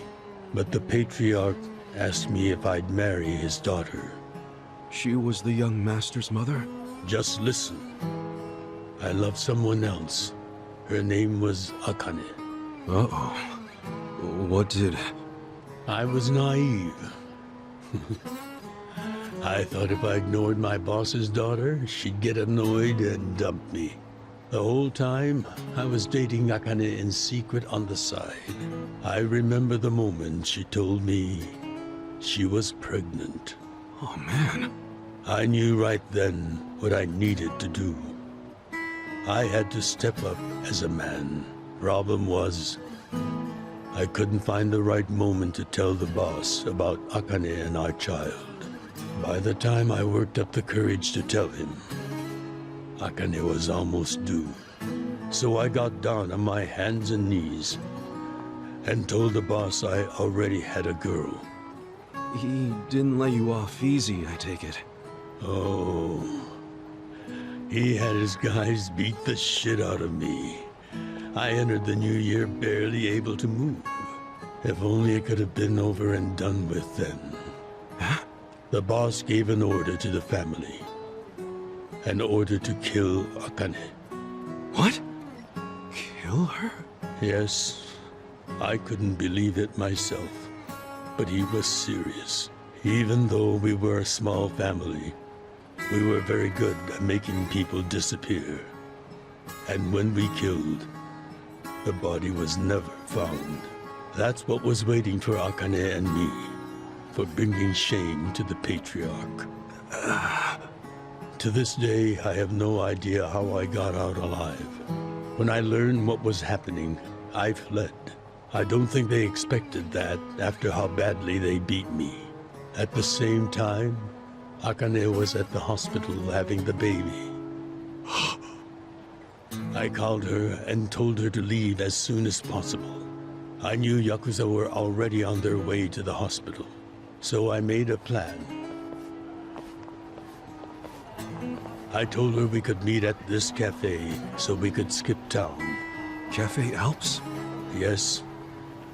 but the patriarch asked me if I'd marry his daughter. She was the young master's mother? Just listen. I loved someone else. Her name was Akane. Uh-oh. What did... I was naive. I thought if I ignored my boss's daughter, she'd get annoyed and dump me. The whole time, I was dating Akane in secret on the side. I remember the moment she told me she was pregnant. Oh, man. I knew right then what I needed to do. I had to step up as a man. Problem was, I couldn't find the right moment to tell the boss about Akane and our child. By the time I worked up the courage to tell him, Akane was almost due. So I got down on my hands and knees and told the boss I already had a girl. He didn't let you off easy, I take it. Oh, he had his guys beat the shit out of me. I entered the new year barely able to move. If only it could have been over and done with then. Huh? The boss gave an order to the family. An order to kill Akane. What? Kill her? Yes. I couldn't believe it myself. But he was serious. Even though we were a small family, we were very good at making people disappear. And when we killed, the body was never found. That's what was waiting for Akane and me, for bringing shame to the patriarch. To this day, I have no idea how I got out alive. When I learned what was happening, I fled. I don't think they expected that after how badly they beat me. At the same time, Akane was at the hospital having the baby. I called her and told her to leave as soon as possible. I knew Yakuza were already on their way to the hospital, so I made a plan. I told her we could meet at this cafe so we could skip town. Cafe Alps? Yes.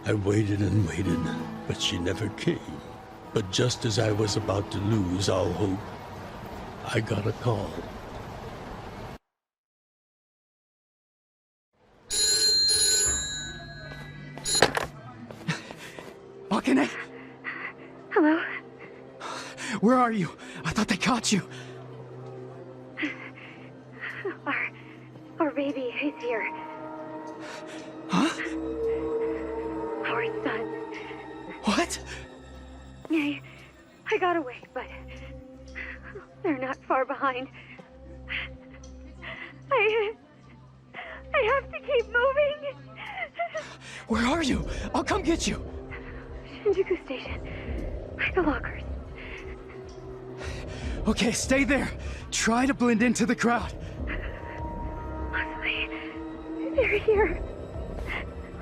I waited and waited, but she never came. But just as I was about to lose all hope, I got a call. Akane? Hello? Where are you? I thought they caught you. Our baby is here. Huh? Our son. What? I got away, but they're not far behind. I have to keep moving. Where are you? I'll come get you. Shinjuku Station. By the lockers. Okay, stay there. Try to blend into the crowd. Honestly, they're here.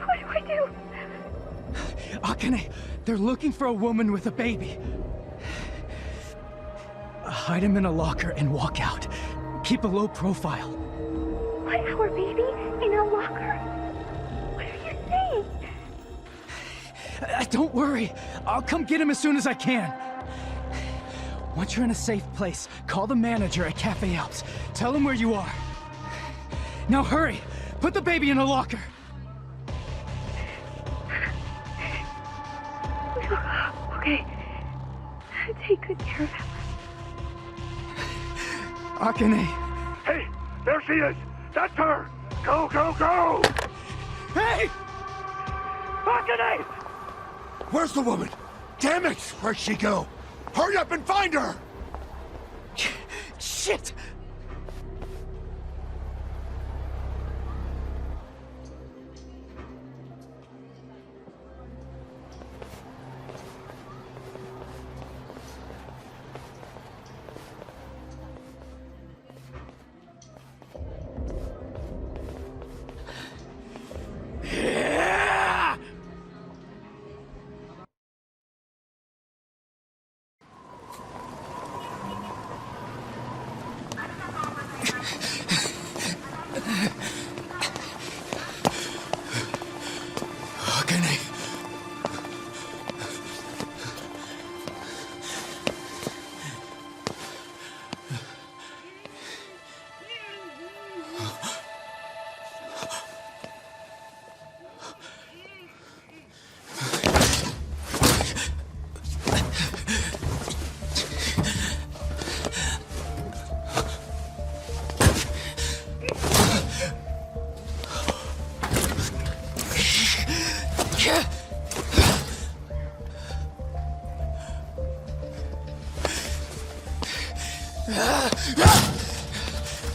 What do I do? Akane, they're looking for a woman with a baby. Hide him in a locker and walk out. Keep a low profile. What, our baby in a locker? What are you saying? Don't worry. I'll come get him as soon as I can. Once you're in a safe place, call the manager at Cafe Alps. Tell him where you are. Now hurry! Put the baby in a locker! Okay. Take good care of him. Akane! Hey! There she is! That's her! Go, go, go! Hey! Akane! Where's the woman? Damn it! Where'd she go? Hurry up and find her! Shit!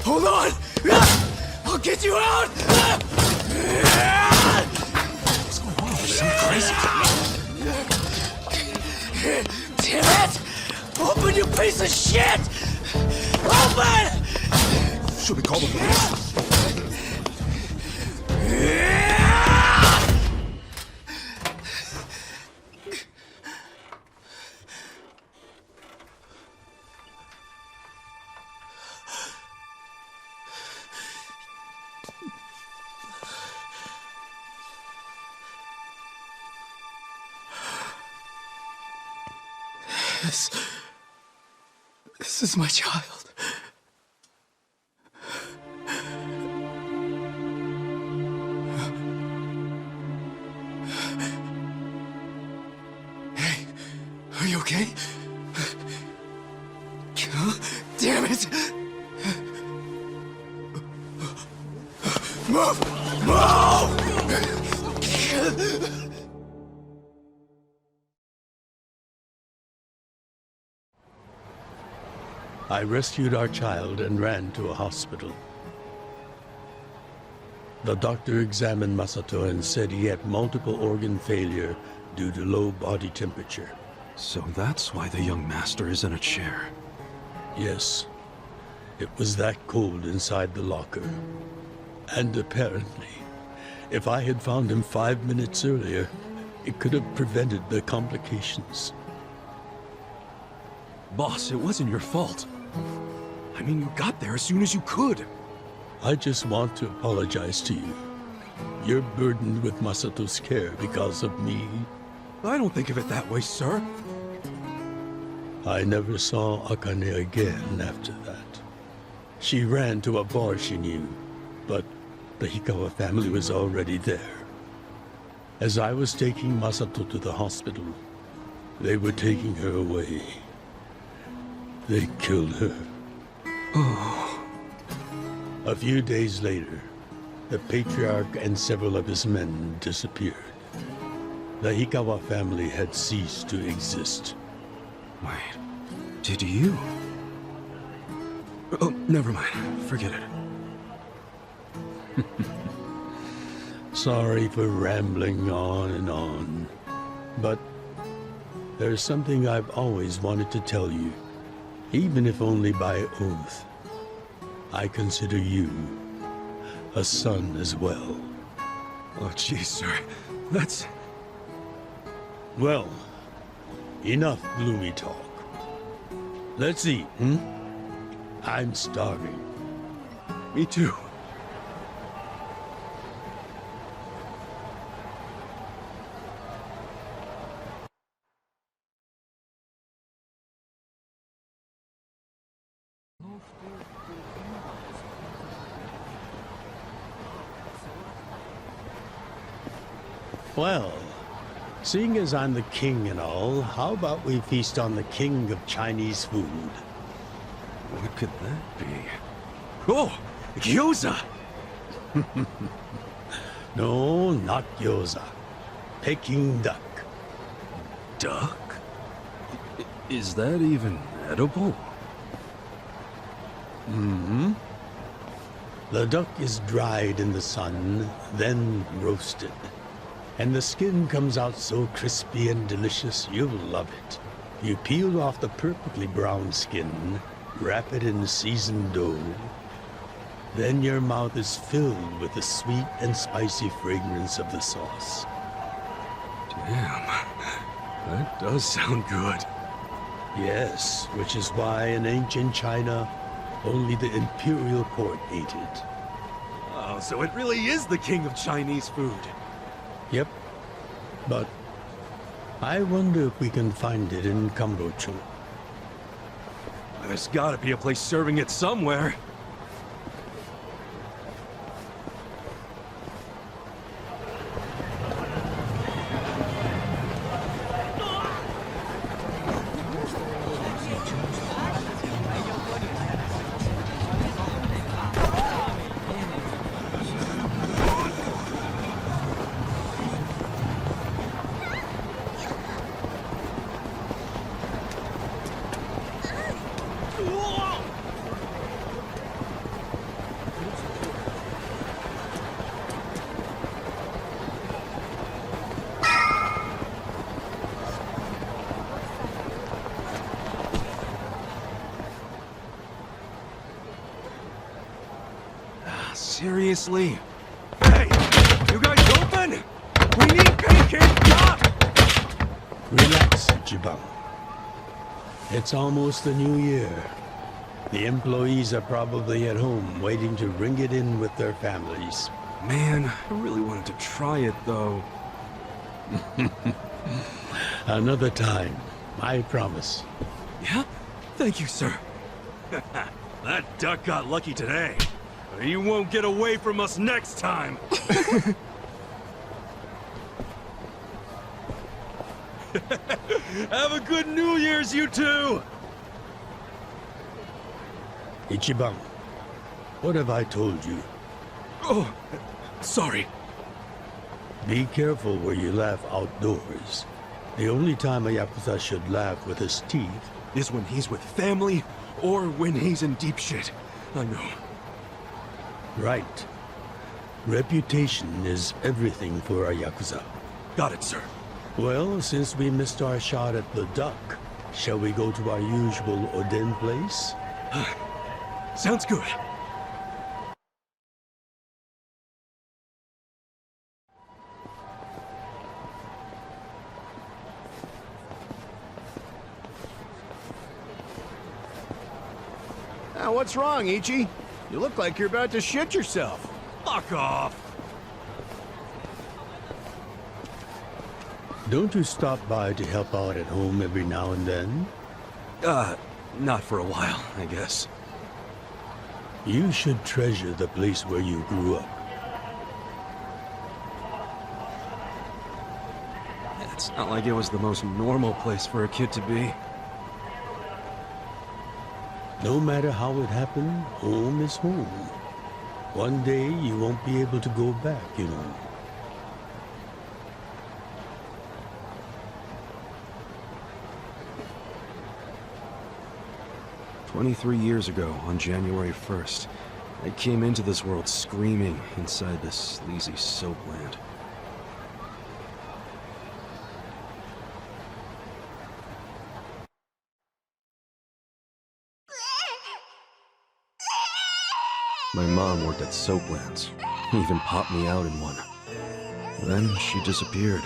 Hold on! I'll get you out! What's going on? There's some crazy. Damn it! Open, you piece of shit! Open! Should we call the police? This is my child. Hey, are you okay? Damn it! Move! Move! I rescued our child and ran to a hospital. The doctor examined Masato and said he had multiple organ failure due to low body temperature. So that's why the young master is in a chair. Yes. It was that cold inside the locker. And apparently, if I had found him 5 minutes earlier, it could have prevented the complications. Boss, it wasn't your fault. I mean, you got there as soon as you could. I just want to apologize to you. You're burdened with Masato's care because of me. I don't think of it that way, sir. I never saw Akane again after that. She ran to a bar she knew, but the Hikawa family was already there. As I was taking Masato to the hospital, they were taking her away. They killed her. Oh. A few days later, the patriarch and several of his men disappeared. The Hikawa family had ceased to exist. Wait, did you? Oh, never mind. Forget it. Sorry for rambling on and on, but there's something I've always wanted to tell you, even if only by oath. I consider you a son as well. Oh, jeez, sir. That's... Well, enough gloomy talk. Let's eat, I'm starving. Me too. Well, seeing as I'm the king and all, how about we feast on the king of Chinese food? What could that be? Oh! Gyoza! No, not gyoza. Peking duck. Duck? Is that even edible? Mm-hmm. The duck is dried in the sun, then roasted. And the skin comes out so crispy and delicious, you'll love it. You peel off the perfectly brown skin, wrap it in seasoned dough. Then your mouth is filled with the sweet and spicy fragrance of the sauce. Damn, that does sound good. Yes, which is why in ancient China, only the imperial court ate it. Oh, so it really is the king of Chinese food. Yep, but I wonder if we can find it in Kambocho. There's gotta be a place serving it somewhere. Seriously? Hey! You guys open? We need pancake duck! Relax, Ichiban. It's almost the new year. The employees are probably at home, waiting to ring it in with their families. Man, I really wanted to try it, though. Another time, I promise. Yeah? Thank you, sir. That duck got lucky today. He won't get away from us next time. Have a good New Year's, you two! Ichiban, what have I told you? Oh, sorry. Be careful where you laugh outdoors. The only time a Yakuza should laugh with his teeth is when he's with family or when he's in deep shit. I know. Right. Reputation is everything for a Yakuza. Got it, sir. Well, since we missed our shot at the duck, shall we go to our usual Oden place? Sounds good. What's wrong, Ichi? You look like you're about to shit yourself. Fuck off! Don't you stop by to help out at home every now and then? Not for a while, I guess. You should treasure the place where you grew up. It's not like it was the most normal place for a kid to be. No matter how it happened, home is home. One day you won't be able to go back, you know. "23 years ago, on January 1st, I came into this world screaming inside this sleazy soap land. My mom worked at Soaplands, even popped me out in one. Then she disappeared.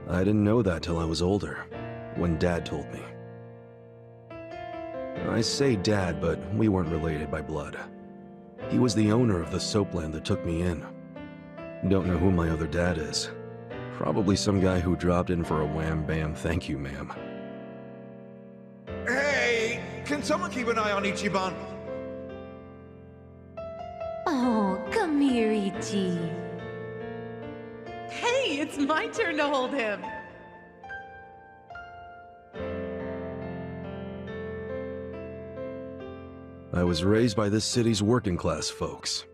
I didn't know that till I was older, when Dad told me. I say Dad, but we weren't related by blood. He was the owner of the Soapland that took me in. Don't know who my other dad is. Probably some guy who dropped in for a wham-bam thank you, ma'am. Hey! Can someone keep an eye on Ichiban? Oh, come here, Ichi. Hey, it's my turn to hold him. I was raised by this city's working class folks.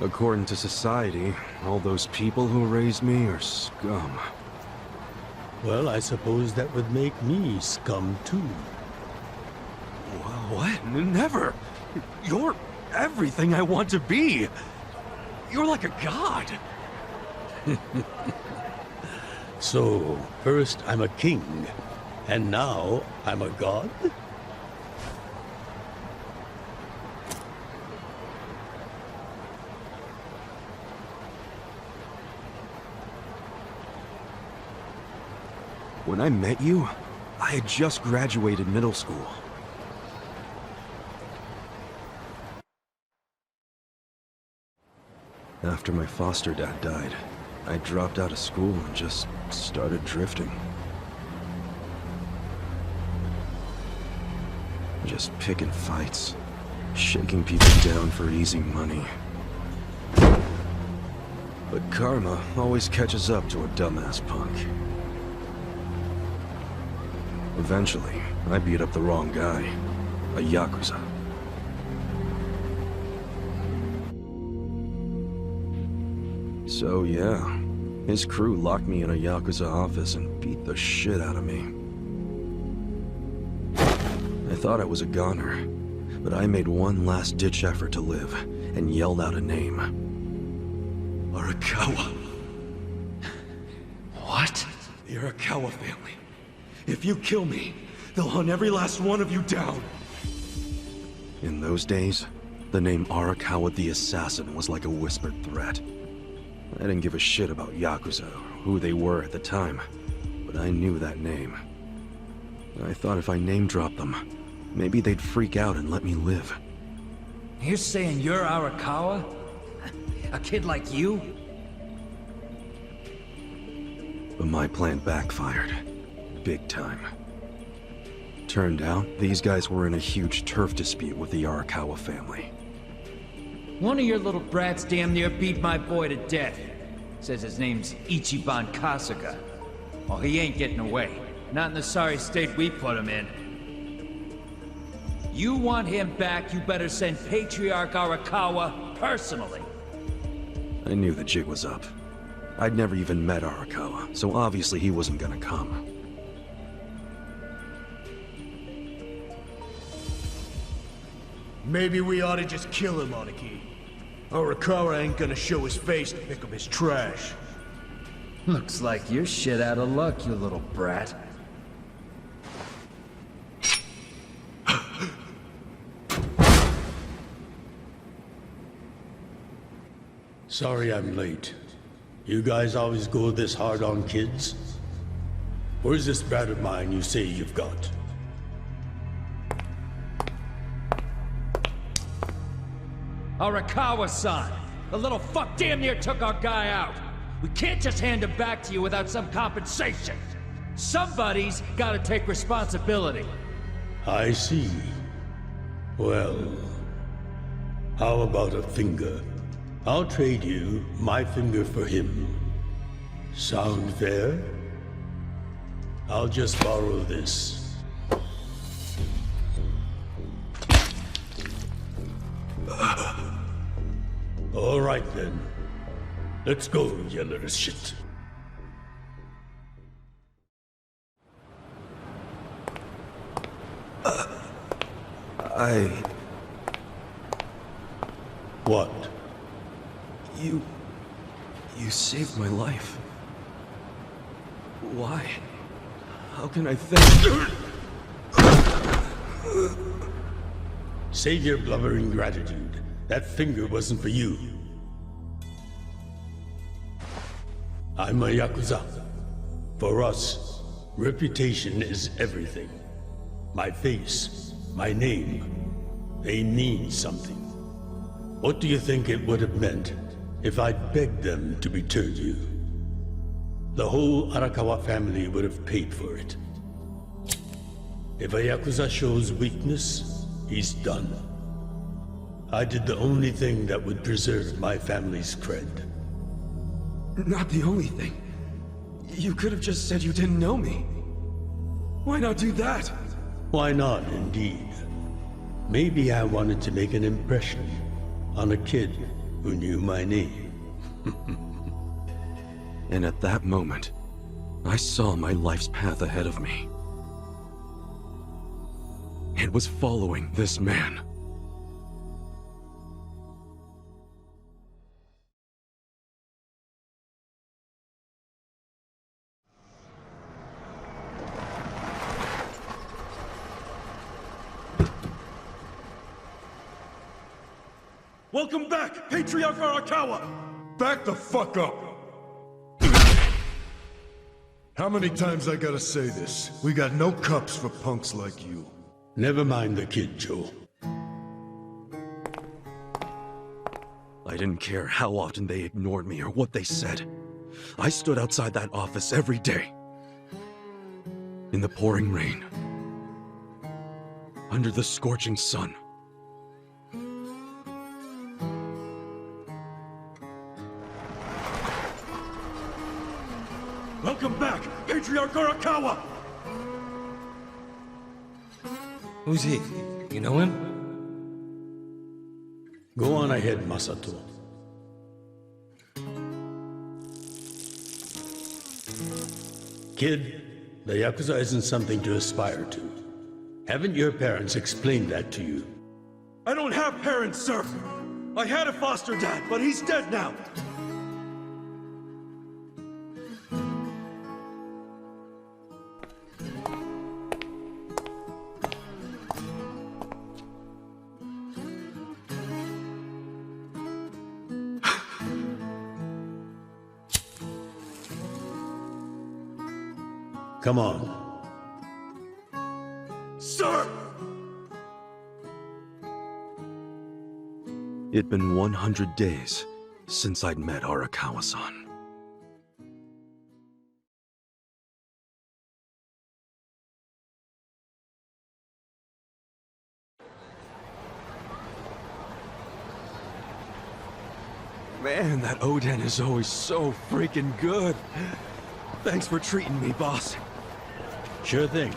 According to society, all those people who raised me are scum. Well, I suppose that would make me scum too. What? Never! You're everything I want to be! You're like a god! So, first I'm a king, and now I'm a god? When I met you, I had just graduated middle school. After my foster dad died, I dropped out of school and just started drifting. Just picking fights, shaking people down for easy money. But karma always catches up to a dumbass punk. Eventually, I beat up the wrong guy, a Yakuza. So yeah, his crew locked me in a Yakuza office and beat the shit out of me. I thought I was a goner, but I made one last-ditch effort to live and yelled out a name. Arakawa. What? The Arakawa family. If you kill me, they'll hunt every last one of you down. In those days, the name Arakawa the Assassin was like a whispered threat. I didn't give a shit about Yakuza or who they were at the time, but I knew that name. I thought if I name-dropped them, maybe they'd freak out and let me live. You're saying you're Arakawa? A kid like you? But my plan backfired. Big time. Turned out, these guys were in a huge turf dispute with the Arakawa family. One of your little brats damn near beat my boy to death. Says his name's Ichiban Kasuga. Well, he ain't getting away. Not in the sorry state we put him in. You want him back, you better send Patriarch Arakawa personally. I knew the jig was up. I'd never even met Arakawa, so obviously he wasn't gonna come. Maybe we ought to just kill him, Adachi. Arakawa ain't gonna show his face to pick up his trash. Looks like you're shit out of luck, you little brat. Sorry I'm late. You guys always go this hard on kids? Where's this brat of mine you say you've got? Arakawa-san! The little fuck damn near took our guy out! We can't just hand him back to you without some compensation! Somebody's gotta take responsibility! I see. Well, how about a finger? I'll trade you my finger for him. Sound fair? I'll just borrow this. All right then. Let's go, you little shit. What? You saved my life. Why? How can I thank... Save your blubbering gratitude. That finger wasn't for you. I'm a Yakuza. For us, reputation is everything. My face, my name, they mean something. What do you think it would have meant if I'd begged them to return you? The whole Arakawa family would have paid for it. If a Yakuza shows weakness, he's done. I did the only thing that would preserve my family's cred. Not the only thing. You could have just said you didn't know me. Why not do that? Why not, indeed? Maybe I wanted to make an impression on a kid who knew my name. And at that moment, I saw my life's path ahead of me. It was following this man. Welcome back, Patriarch Arakawa! Back the fuck up! How many times I gotta say this? We got no cups for punks like you. Never mind the kid, Joe. I didn't care how often they ignored me or what they said. I stood outside that office every day. In the pouring rain. Under the scorching sun. Welcome back, Patriarch Arakawa! Who's he? You know him? Go on ahead, Masato. Kid, the Yakuza isn't something to aspire to. Haven't your parents explained that to you? I don't have parents, sir! I had a foster dad, but he's dead now! Come on. Sir! It'd been 100 days since I'd met Arakawa-san. Man, that Oden is always so freaking good. Thanks for treating me, boss. Sure thing.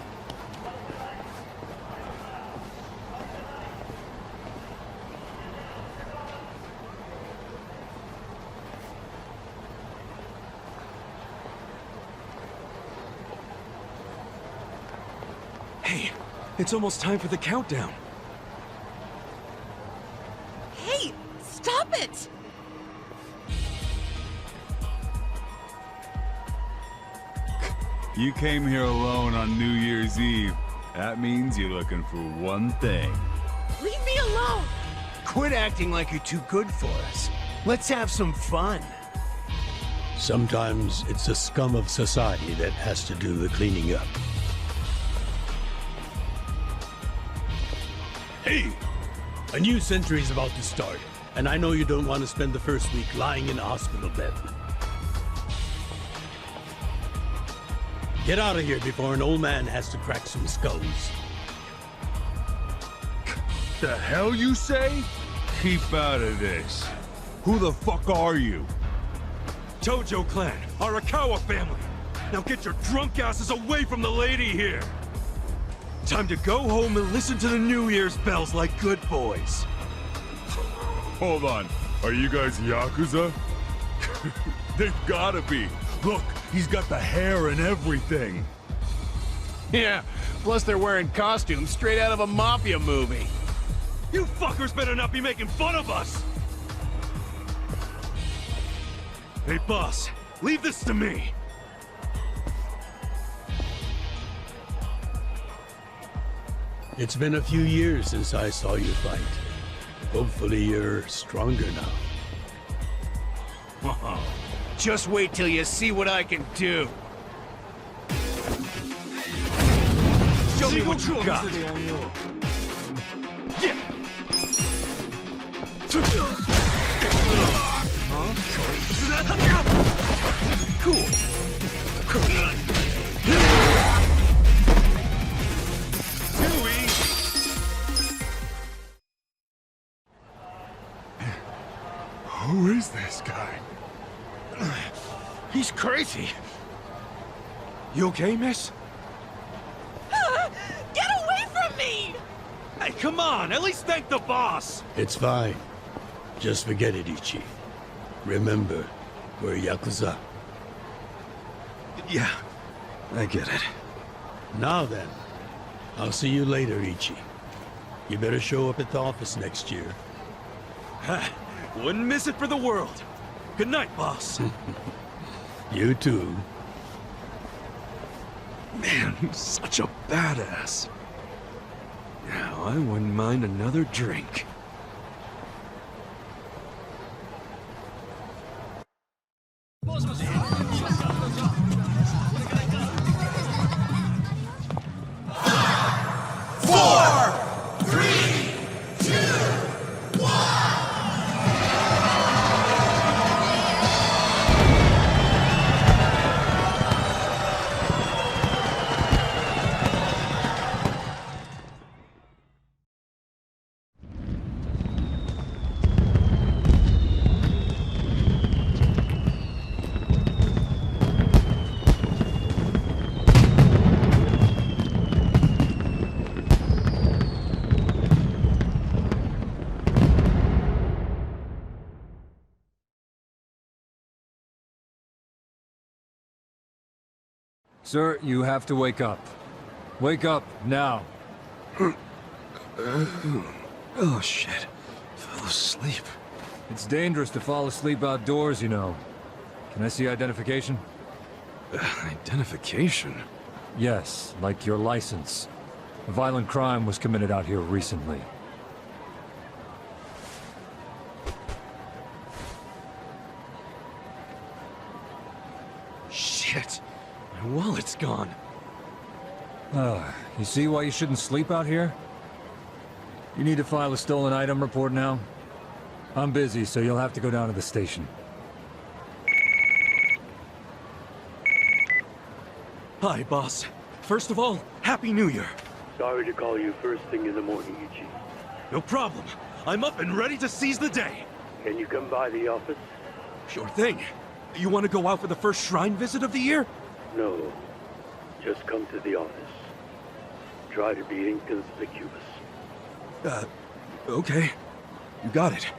Hey, it's almost time for the countdown. Hey, stop it! You came here alone on New Year's Eve. That means you're looking for one thing. Leave me alone! Quit acting like you're too good for us. Let's have some fun. Sometimes it's the scum of society that has to do the cleaning up. Hey! A new century's about to start, and I know you don't want to spend the first week lying in a hospital bed. Get out of here before an old man has to crack some skulls. The hell you say? Keep out of this. Who the fuck are you? Tojo clan, Arakawa family. Now get your drunk asses away from the lady here. Time to go home and listen to the New Year's bells like good boys. Hold on. Are you guys Yakuza? They've gotta be. Look, he's got the hair and everything. Yeah, plus they're wearing costumes straight out of a mafia movie. You fuckers better not be making fun of us! Hey, boss, leave this to me. It's been a few years since I saw you fight. Hopefully you're stronger now. Just wait till you see what I can do. Show me what you got. Yeah. Cool. Who is this guy? He's crazy. You okay, miss? Get away from me! Hey, come on! At least thank the boss! It's fine. Just forget it, Ichi. Remember, we're Yakuza. Yeah, I get it. Now then, I'll see you later, Ichi. You better show up at the office next year. Wouldn't miss it for the world. Good night, boss. You too. Man, he's such a badass. Now, I wouldn't mind another drink. Sir, you have to wake up. Wake up, now. Oh, shit. Fell asleep. It's dangerous to fall asleep outdoors, you know. Can I see identification? Identification? Yes, like your license. A violent crime was committed out here recently. Shit. My wallet's gone. You see why you shouldn't sleep out here? You need to file a stolen item report now? I'm busy, so you'll have to go down to the station. Hi, boss. First of all, Happy New Year. Sorry to call you first thing in the morning, Ichi. No problem. I'm up and ready to seize the day. Can you come by the office? Sure thing. You want to go out for the first shrine visit of the year? No. Just come to the office. Try to be inconspicuous. Okay. You got it.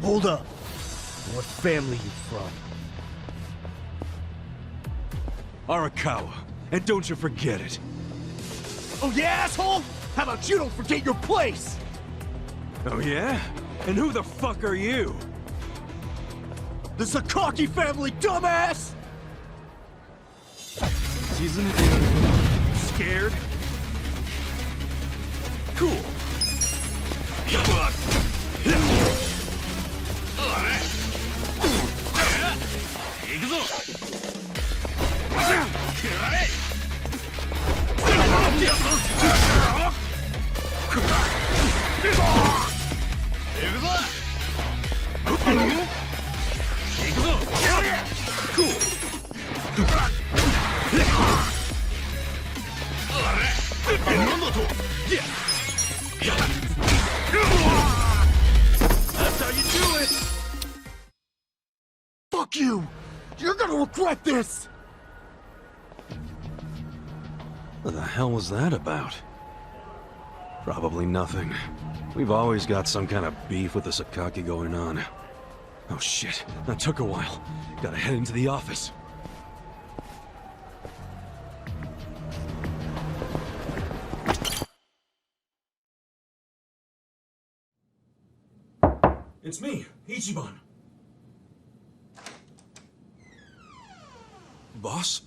Hold up. What family you from? Arakawa. And don't you forget it. Oh yeah, asshole? How about you don't forget your place? Oh yeah? And who the fuck are you? The Sakaki family, dumbass! Isn't it? Scared? Cool. That's how you do it! Fuck you! You're gonna regret this! What the hell was that about? Probably nothing. We've always got some kind of beef with the Sakaki going on. Oh shit, that took a while. Gotta head into the office. It's me, Ichiban. Boss?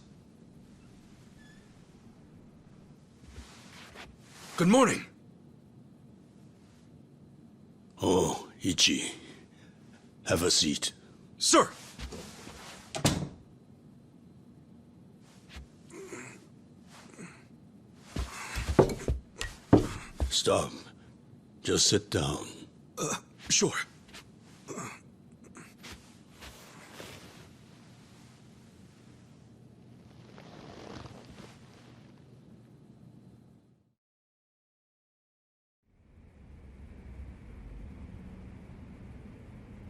Good morning. Oh, Ichi. Have a seat. Sir! Stop. Just sit down. Sure.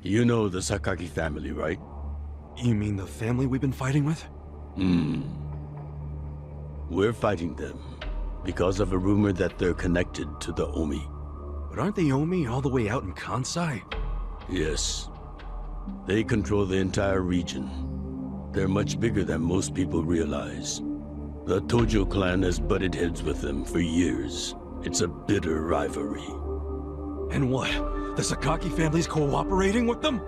You know the Sakaki family, right? You mean the family we've been fighting with? We're fighting them because of a rumor that they're connected to the Omi. But aren't the Omi all the way out in Kansai? Yes. They control the entire region. They're much bigger than most people realize. The Tojo clan has butted heads with them for years. It's a bitter rivalry. And what? The Sakaki family's cooperating with them?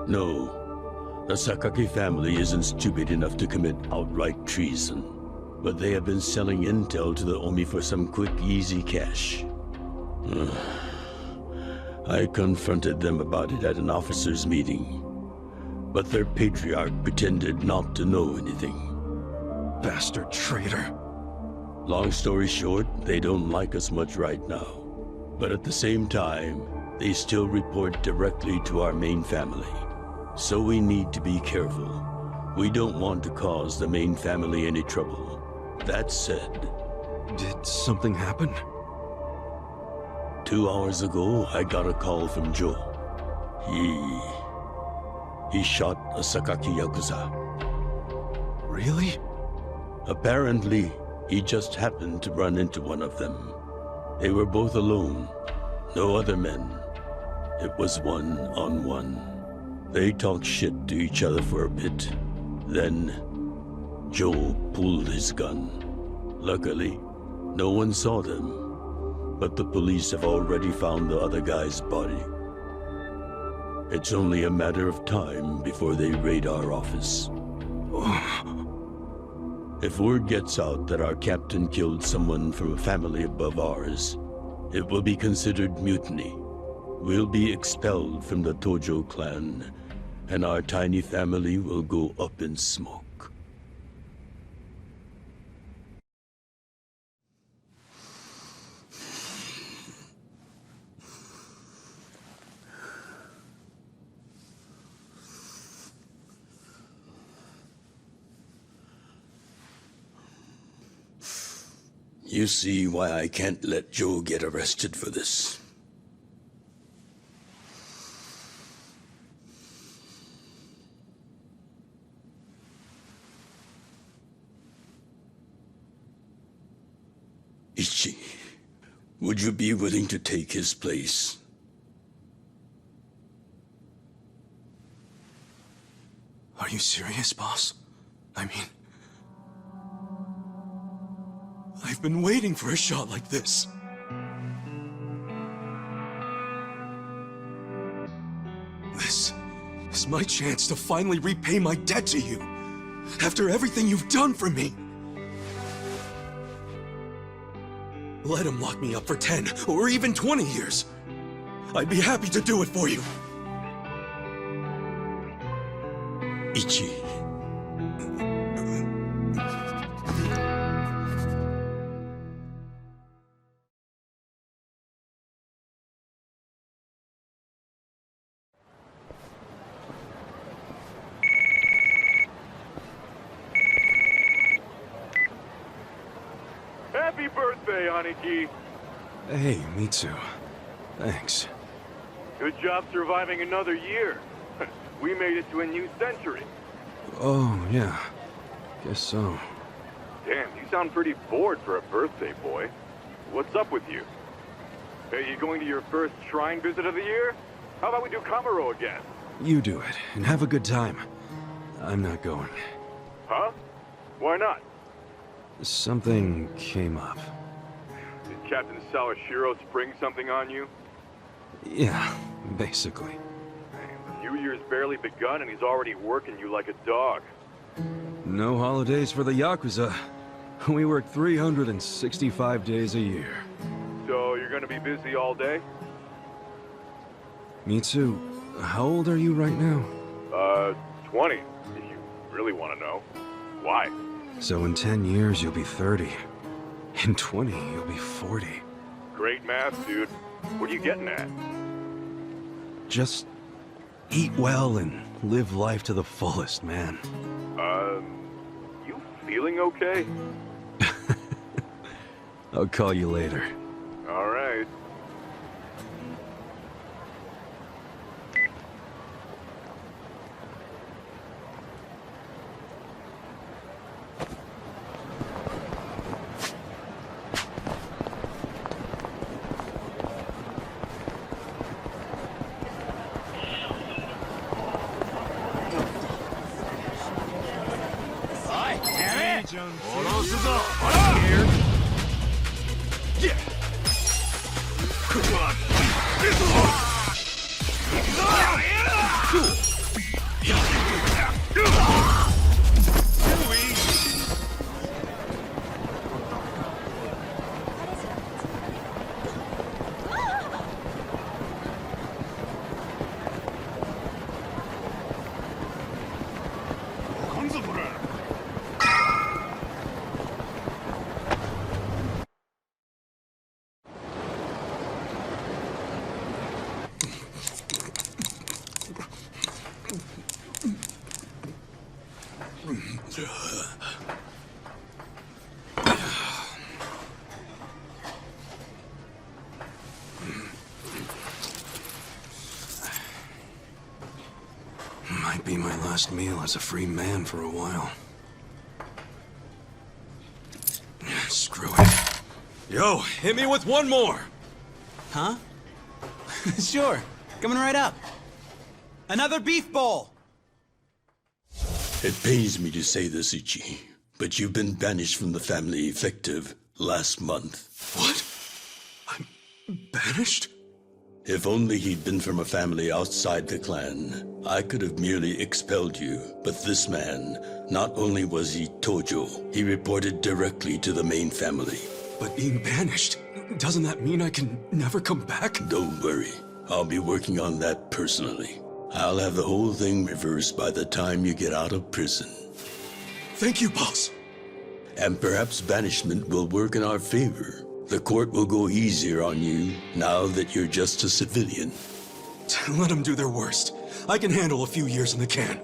No. The Sakaki family isn't stupid enough to commit outright treason. But they have been selling intel to the Omi for some quick, easy cash. I confronted them about it at an officers' meeting. But their patriarch pretended not to know anything. Bastard traitor. Long story short, they don't like us much right now. But at the same time, they still report directly to our main family. So we need to be careful. We don't want to cause the main family any trouble. That said... Did something happen? 2 hours ago, I got a call from Joe. He shot a Sakaki Yakuza. Really? Apparently, he just happened to run into one of them. They were both alone. No other men. It was one-on-one. They talked shit to each other for a bit. Then, Joe pulled his gun. Luckily, no one saw them. But the police have already found the other guy's body. It's only a matter of time before they raid our office. If word gets out that our captain killed someone from a family above ours, it will be considered mutiny. We'll be expelled from the Tojo clan, and our tiny family will go up in smoke. You see why I can't let Joe get arrested for this. Ichi, would you be willing to take his place? Are you serious, boss? I mean... I've been waiting for a shot like this. This is my chance to finally repay my debt to you. After everything you've done for me. Let him lock me up for 10 or even 20 years. I'd be happy to do it for you. Ichi. Happy birthday, Aniki! Hey, Mitsu. Thanks. Good job surviving another year. We made it to a new century. Oh, yeah. Guess so. Damn, you sound pretty bored for a birthday boy. What's up with you? Hey, you going to your first shrine visit of the year? How about we do Kamuro again? You do it, and have a good time. I'm not going. Huh? Why not? Something came up. Did Captain Sawashiro spring something on you? Yeah, basically. The New Year's barely begun and he's already working you like a dog. No holidays for the Yakuza. We work 365 days a year. So you're gonna be busy all day? Mitsu, how old are you right now? 20, if you really want to know. Why? So in 10 years, you'll be 30. In 20, you'll be 40. Great math, dude. What are you getting at? Just eat well and live life to the fullest, man. You feeling okay? I'll call you later. All right. last meal as a free man for a while. Screw it. Yo, hit me with one more! Huh? Sure. Coming right up. Another beef bowl! It pains me to say this, Ichi, but you've been banished from the family effective last month. What? I'm banished? If only he'd been from a family outside the clan, I could have merely expelled you. But this man, not only was he Tojo, he reported directly to the main family. But being banished, doesn't that mean I can never come back? Don't worry, I'll be working on that personally. I'll have the whole thing reversed by the time you get out of prison. Thank you, boss. And perhaps banishment will work in our favor. The court will go easier on you now that you're just a civilian. Let them do their worst. I can handle a few years in the can.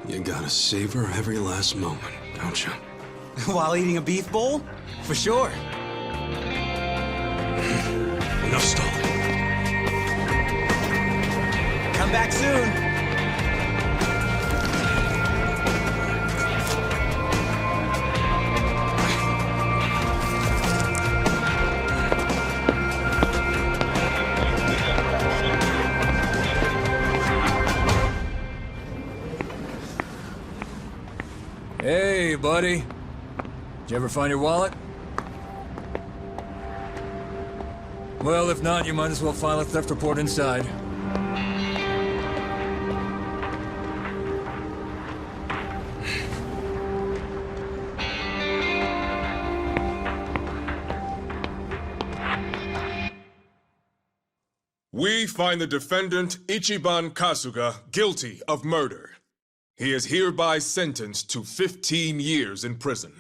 You gotta savor every last moment, don't you? While eating a beef bowl? For sure. Enough stalling. Come back soon. Hey, buddy. Did you ever find your wallet? Well, if not, you might as well file a theft report inside. We find the defendant, Ichiban Kasuga, guilty of murder. He is hereby sentenced to 15 years in prison.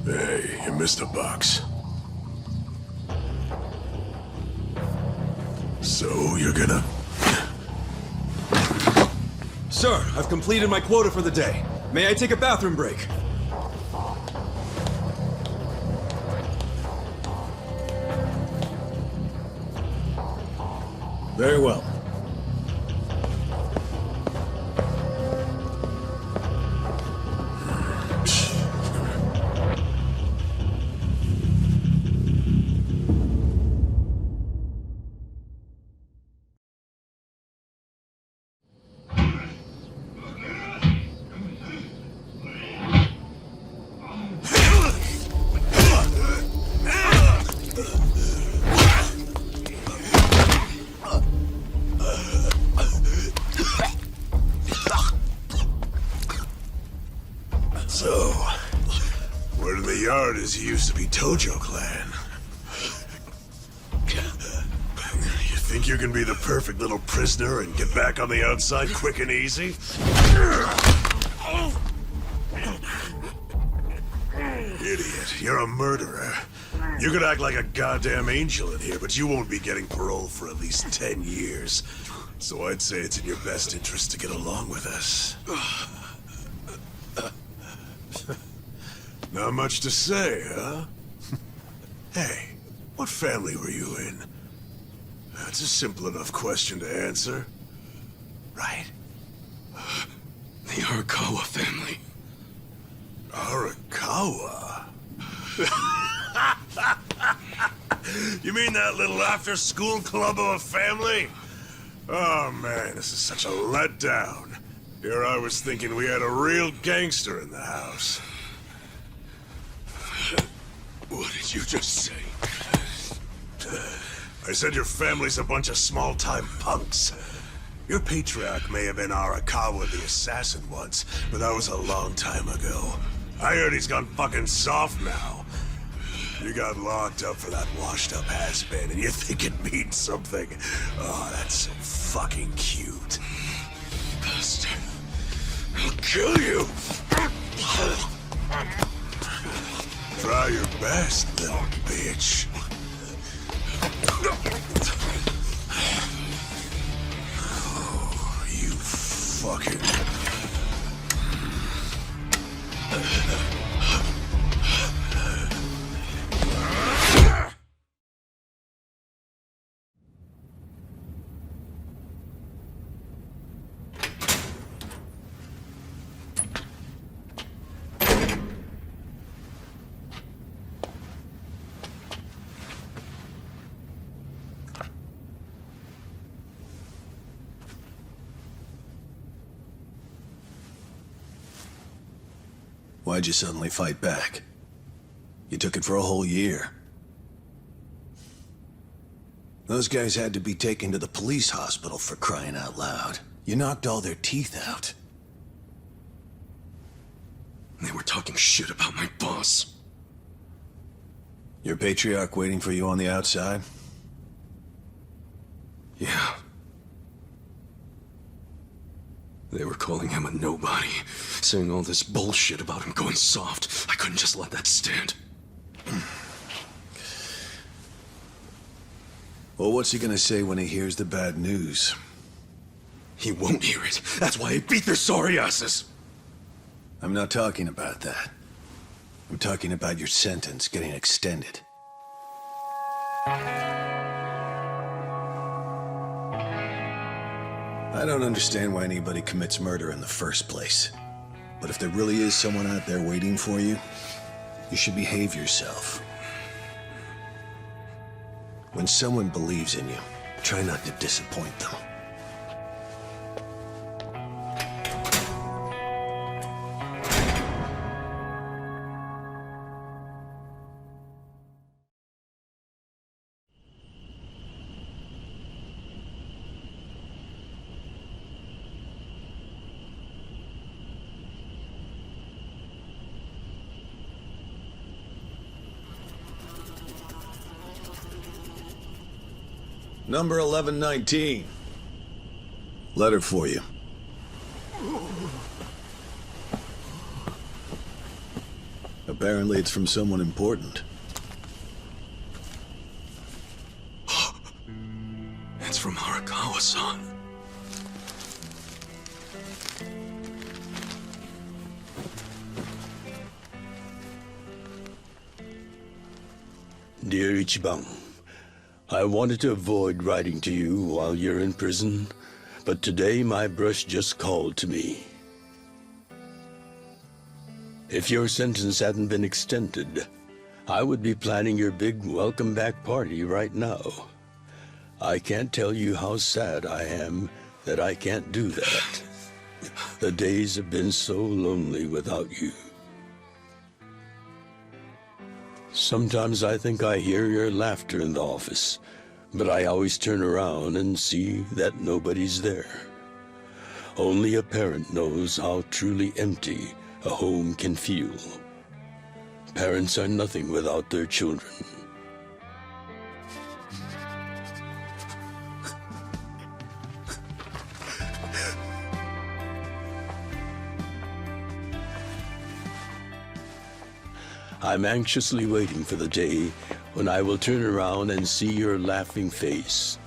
Hey, you missed a box. So, you're gonna... Sir, I've completed my quota for the day. May I take a bathroom break? Very well. So, word in the yard is you used to be Tojo Clan. You think you can be the perfect little prisoner and get back on the outside quick and easy? Idiot, you're a murderer. You could act like a goddamn angel in here, but you won't be getting parole for at least 10 years. So I'd say it's in your best interest to get along with us. Not much to say, huh? Hey, what family were you in? That's a simple enough question to answer. Right? The Arakawa family. Arakawa? You mean that little after-school club of a family? Oh man, this is such a letdown. Here I was thinking we had a real gangster in the house. What did you just say? I said your family's a bunch of small-time punks. Your patriarch may have been Arakawa the assassin once, but that was a long time ago. I heard he's gone fucking soft now. You got locked up for that washed-up has-been, and you think it means something. Oh, that's so fucking cute. Bastard. I'll kill you! Try your best, little bitch. Oh, you fucking... Why'd you suddenly fight back? You took it for a whole year. Those guys had to be taken to the police hospital for crying out loud. You knocked all their teeth out. They were talking shit about my boss. Your patriarch waiting for you on the outside? Yeah. They were calling him a nobody, saying all this bullshit about him going soft. I couldn't just let that stand. Well, what's he gonna say when he hears the bad news? He won't hear it. That's why he beat their sorry asses. I'm not talking about that. I'm talking about your sentence getting extended. I don't understand why anybody commits murder in the first place. But if there really is someone out there waiting for you, you should behave yourself. When someone believes in you, try not to disappoint them. Number 1119. Letter for you. Apparently it's from someone important. It's from Arakawa-san. Dear Ichiban, I wanted to avoid writing to you while you're in prison, but today my brush just called to me. If your sentence hadn't been extended, I would be planning your big welcome back party right now. I can't tell you how sad I am that I can't do that. The days have been so lonely without you. Sometimes I think I hear your laughter in the office, but I always turn around and see that nobody's there. Only a parent knows how truly empty a home can feel. Parents are nothing without their children. I'm anxiously waiting for the day when I will turn around and see your laughing face.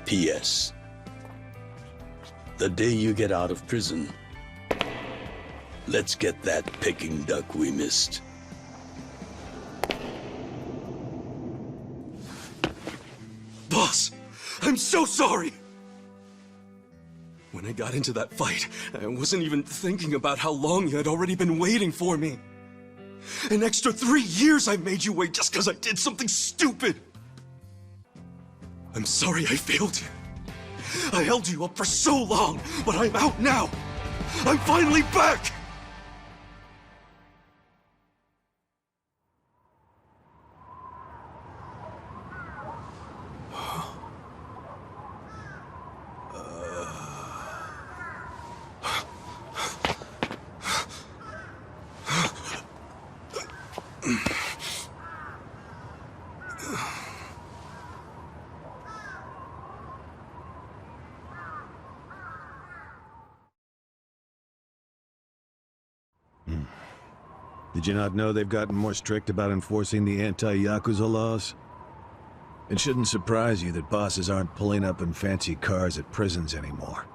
P.S. The day you get out of prison, let's get that Peking duck we missed. Boss, I'm so sorry! When I got into that fight, I wasn't even thinking about how long you had already been waiting for me. An extra 3 years I made you wait just because I did something stupid! I'm sorry I failed you. I held you up for so long, but I'm out now! I'm finally back! Did you not know they've gotten more strict about enforcing the anti-Yakuza laws? It shouldn't surprise you that bosses aren't pulling up in fancy cars at prisons anymore.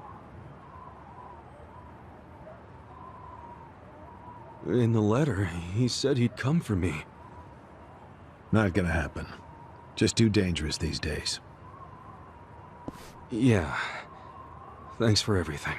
In the letter, he said he'd come for me. Not gonna happen. Just too dangerous these days. Yeah. Thanks for everything.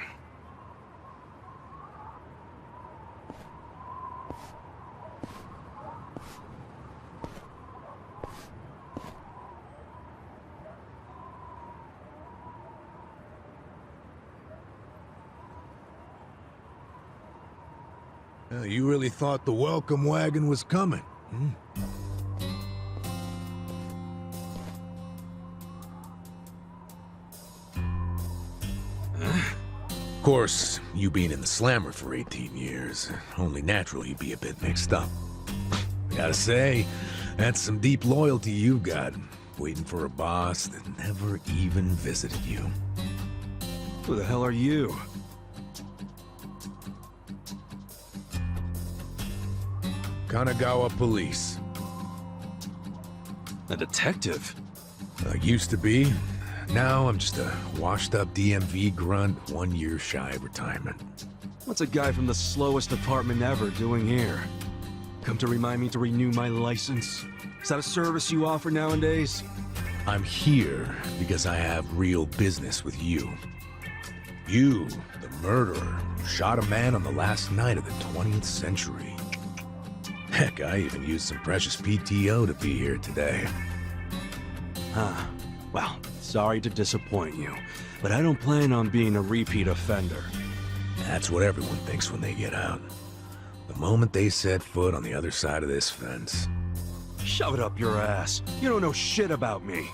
You really thought the welcome wagon was coming? Of course, you being in the slammer for 18 years, only natural you'd be a bit mixed up. I gotta say, that's some deep loyalty you've got, waiting for a boss that never even visited you. Who the hell are you? Kanagawa Police. A detective? Used to be. Now I'm just a washed-up DMV grunt 1 year shy of retirement. What's a guy from the slowest department ever doing here? Come to remind me to renew my license? Is that a service you offer nowadays? I'm here because I have real business with you. You, the murderer, who shot a man on the last night of the 20th century. Heck, I even used some precious PTO to be here today. Huh. Well, sorry to disappoint you, but I don't plan on being a repeat offender. That's what everyone thinks when they get out. The moment they set foot on the other side of this fence. Shove it up your ass. You don't know shit about me.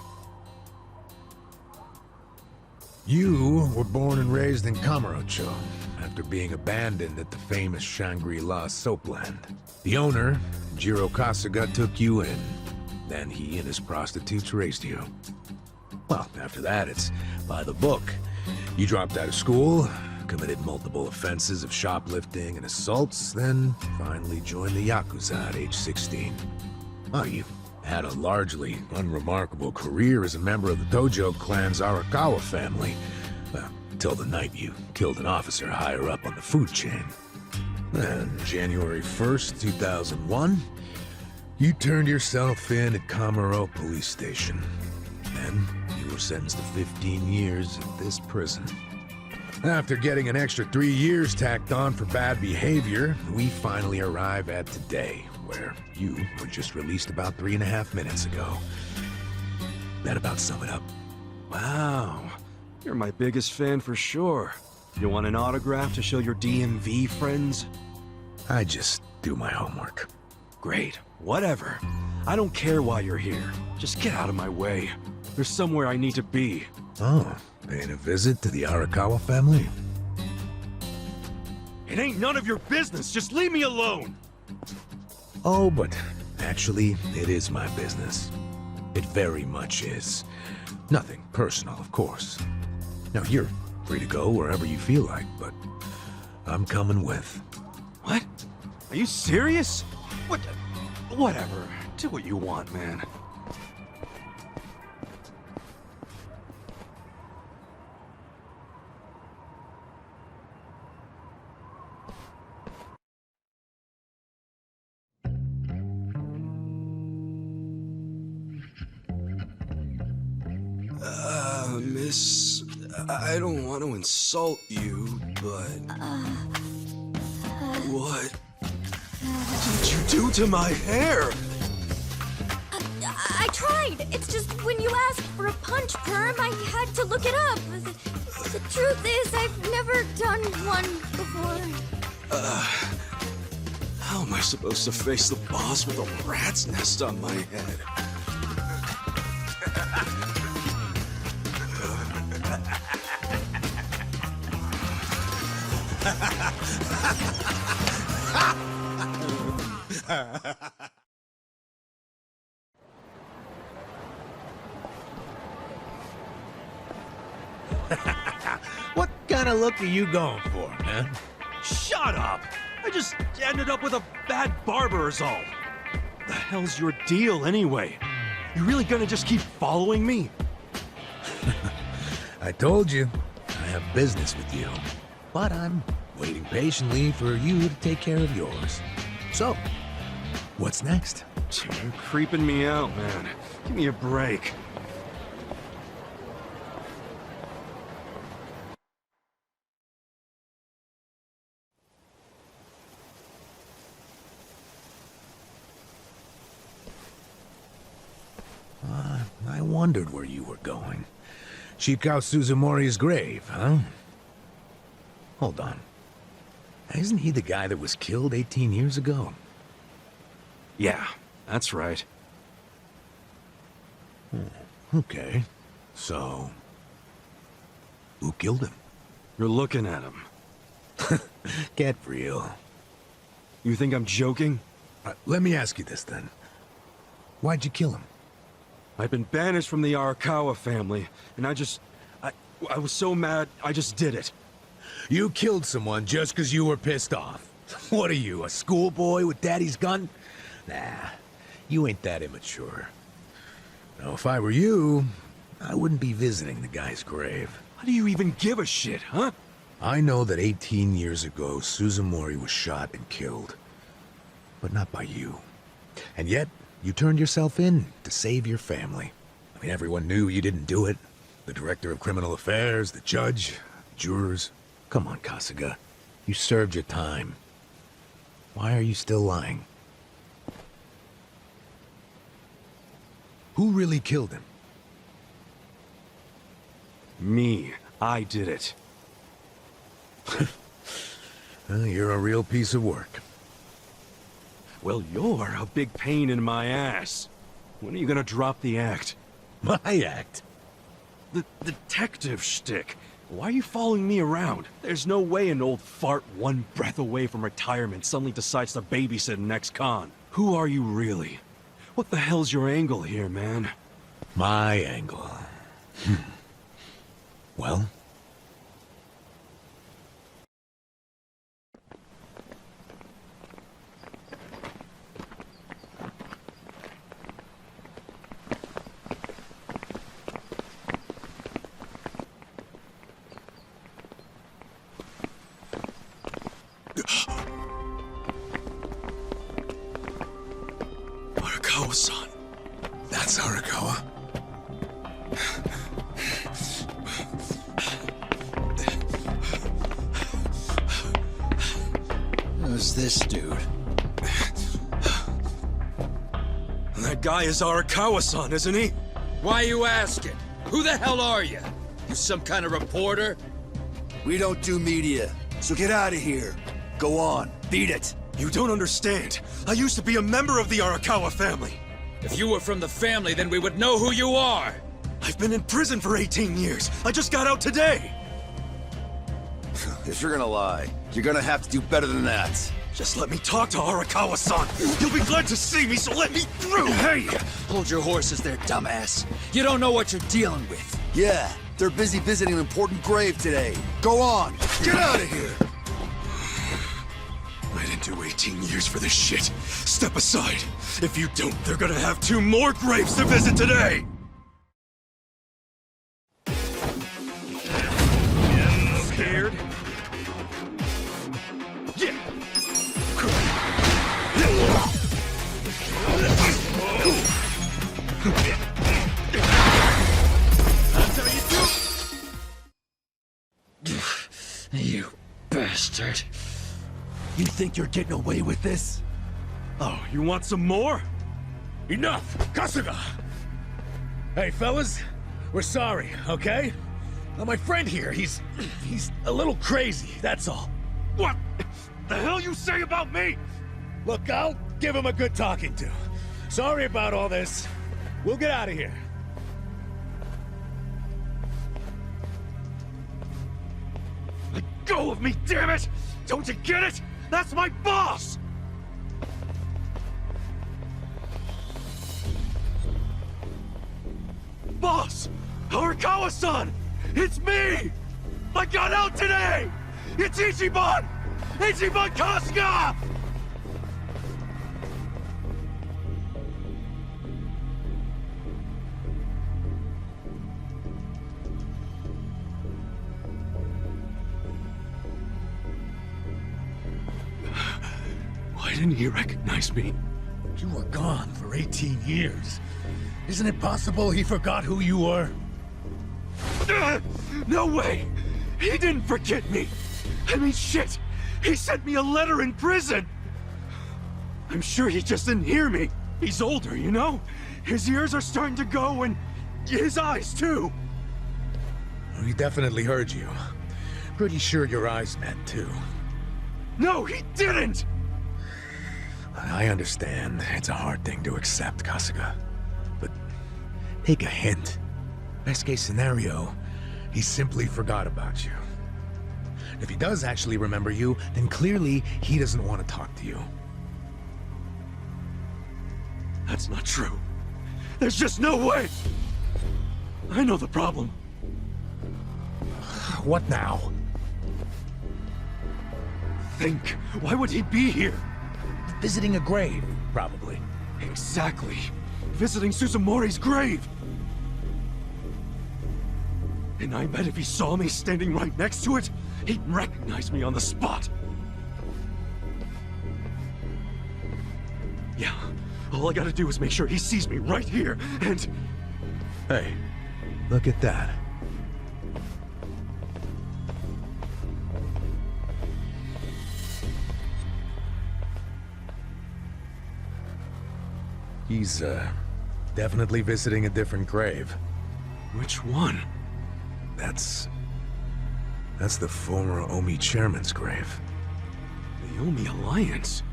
You were born and raised in Kamurocho, after being abandoned at the famous Shangri-La soapland. The owner, Jiro Kasuga, took you in. Then he and his prostitutes raised you. Well, after that, it's by the book. You dropped out of school, committed multiple offenses of shoplifting and assaults, then finally joined the Yakuza at age 16. Oh, you had a largely unremarkable career as a member of the Tojo clan's Arakawa family. Well, till the night you killed an officer higher up on the food chain. Then, January 1st, 2001, you turned yourself in at Kamuro Police Station. Then, you were sentenced to 15 years at this prison. After getting an extra 3 years tacked on for bad behavior, we finally arrive at today, where you were just released about 3.5 minutes ago. That about sum it up. Wow. You're my biggest fan for sure. You want an autograph to show your DMV friends? I just do my homework. Great. Whatever. I don't care why you're here. Just get out of my way. There's somewhere I need to be. Oh, paying a visit to the Arakawa family? It ain't none of your business. Just leave me alone. Oh, but actually, it is my business. It very much is. Nothing personal, of course. Now, you're free to go wherever you feel like, but I'm coming with. What? Are you serious? What? Whatever. Do what you want, man. this... I don't want to insult you, but... What did you do to my hair? I tried. It's just when you asked for a punch perm, I had to look it up. The truth is, I've never done one before. How am I supposed to face the boss with a rat's nest on my head? What kind of look are you going for, man? Shut up! I just ended up with a bad barber is all. The hell's your deal anyway? You really gonna just keep following me? I told you, I have business with you. But I'm waiting patiently for you to take care of yours. So, what's next? You're creeping me out, man. Give me a break. I wondered where you were going. Shikao Suzumori's grave, huh? Hold on. Isn't he the guy that was killed 18 years ago? Yeah, that's right. Okay. So, who killed him? You're looking at him. Get real. You think I'm joking? Let me ask you this then. Why'd you kill him? I've been banished from the Arakawa family, and I was so mad, I just did it. You killed someone just because you were pissed off. What are you, a schoolboy with daddy's gun? Nah, you ain't that immature. Now, if I were you, I wouldn't be visiting the guy's grave. How do you even give a shit, huh? I know that 18 years ago, Suzumori was shot and killed. But not by you. And yet, you turned yourself in to save your family. I mean, everyone knew you didn't do it. The director of criminal affairs, the judge, the jurors. Come on, Kasuga. You served your time. Why are you still lying? Who really killed him? Me. I did it. You're a real piece of work. Well, you're a big pain in my ass. When are you gonna drop the act? My act? The detective shtick. Why are you following me around? There's no way an old fart one breath away from retirement suddenly decides to babysit an ex-con. Who are you really? What the hell's your angle here, man? My angle. Well? Arakawa-san. That's Arakawa. Who's this dude? That guy is Arakawa-san, isn't he? Why you asking? Who the hell are you? You some kind of reporter? We don't do media, so get out of here. Go on, beat it. You don't understand. I used to be a member of the Arakawa family. If you were from the family, then we would know who you are. I've been in prison for 18 years. I just got out today. If you're gonna lie, you're gonna have to do better than that. Just let me talk to Arakawa-san. He'll be glad to see me, so let me through. Hey! Hold your horses there, dumbass. You don't know what you're dealing with. Yeah, they're busy visiting an important grave today. Go on, get out of here! I didn't do 18 years for this shit. Step aside. If you don't, they're gonna have 2 more graves to visit today! Scared? Yeah! That's how you do. bastard. You think you're getting away with this? Oh, you want some more? Enough! Kasuga! Hey, fellas, we're sorry, okay? My friend here, he's a little crazy, that's all. What the hell you say about me? Look, I'll give him a good talking to. Sorry about all this. We'll get out of here. Let go of me, damn it! Don't you get it? That's my boss! Boss! Arakawa-san! It's me! I got out today! It's Ichiban! Ichiban Kasuga! Why didn't he recognize me? You were gone for 18 years. Isn't it possible he forgot who you were? No way! He didn't forget me! I mean, shit! He sent me a letter in prison! I'm sure he just didn't hear me. He's older, you know? His ears are starting to go, and his eyes, too. He definitely heard you. Pretty sure your eyes met, too. No, he didn't! I understand. It's a hard thing to accept, Kasuga. But take a hint. Best case scenario, he simply forgot about you. If he does actually remember you, then clearly he doesn't want to talk to you. That's not true. There's just no way! I know the problem. What now? Think. Why would he be here? Visiting a grave, probably. Exactly. Visiting Suzumori's grave. And I bet if he saw me standing right next to it, he'd recognize me on the spot. Yeah, all I gotta do is make sure he sees me right here, and... Hey, look at that. He's, definitely visiting a different grave. Which one? That's the former Omi chairman's grave. The Omi Alliance?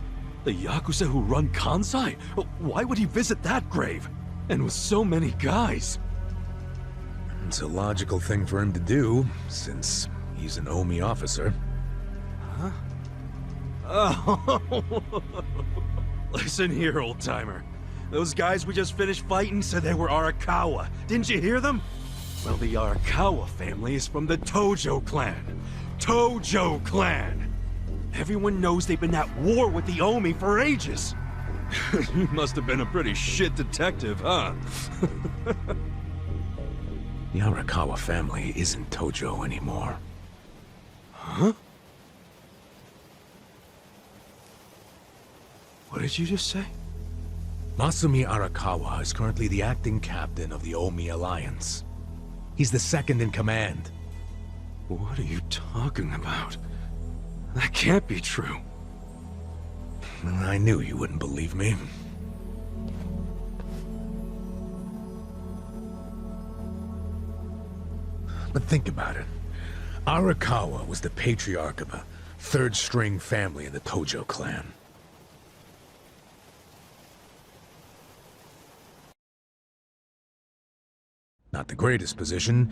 The Yakuza who run Kansai? Why would he visit that grave? And with so many guys? It's a logical thing for him to do, since he's an Omi officer. Huh? Oh. Listen here, old-timer. Those guys we just finished fighting said they were Arakawa. Didn't you hear them? Well, the Arakawa family is from the Tojo clan. Tojo clan! Everyone knows they've been at war with the Omi for ages. You must have been a pretty shit detective, huh? The Arakawa family isn't Tojo anymore. Huh? What did you just say? Masumi Arakawa is currently the acting captain of the Omi Alliance. He's the second in command. What are you talking about? That can't be true. I knew you wouldn't believe me. But think about it. Arakawa was the patriarch of a third-string family in the Tojo clan. Not the greatest position,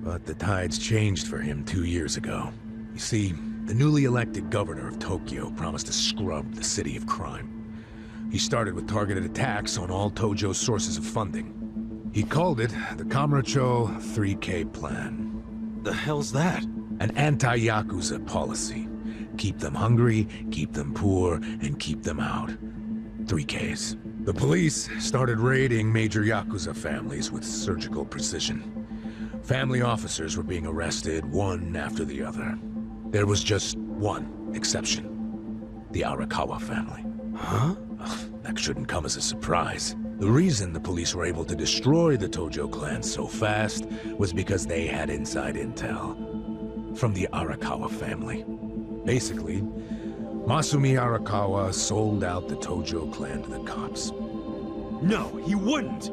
but the tides changed for him 2 years ago. You see, the newly elected governor of Tokyo promised to scrub the city of crime. He started with targeted attacks on all Tojo's sources of funding. He called it the Kamurocho 3K Plan. The hell's that? An anti-Yakuza policy. Keep them hungry, keep them poor, and keep them out. 3Ks. The police started raiding major Yakuza families with surgical precision. Family officers were being arrested one after the other. There was just one exception. The Arakawa family. Huh? That shouldn't come as a surprise. The reason the police were able to destroy the Tojo clan so fast was because they had inside intel from the Arakawa family. Basically, Masumi Arakawa sold out the Tojo clan to the cops. No, he wouldn't!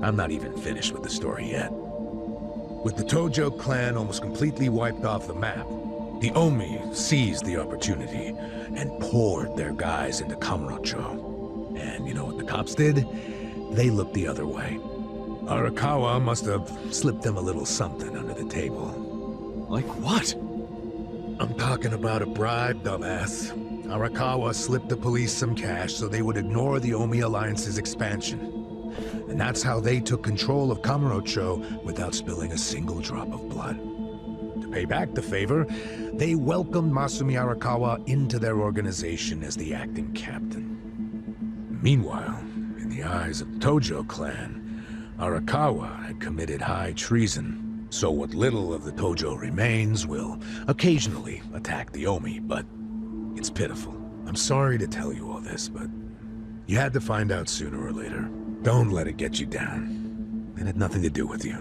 I'm not even finished with the story yet. With the Tojo clan almost completely wiped off the map, the Omi seized the opportunity and poured their guys into Kamurocho. And you know what the cops did? They looked the other way. Arakawa must have slipped them a little something under the table. Like what? I'm talking about a bribe, dumbass. Arakawa slipped the police some cash so they would ignore the Omi Alliance's expansion. And that's how they took control of Kamurocho without spilling a single drop of blood. To pay back the favor, they welcomed Masumi Arakawa into their organization as the acting captain. Meanwhile, in the eyes of the Tojo clan, Arakawa had committed high treason. So what little of the Tojo remains will occasionally attack the Omi, but it's pitiful. I'm sorry to tell you all this, but you had to find out sooner or later. Don't let it get you down. It had nothing to do with you.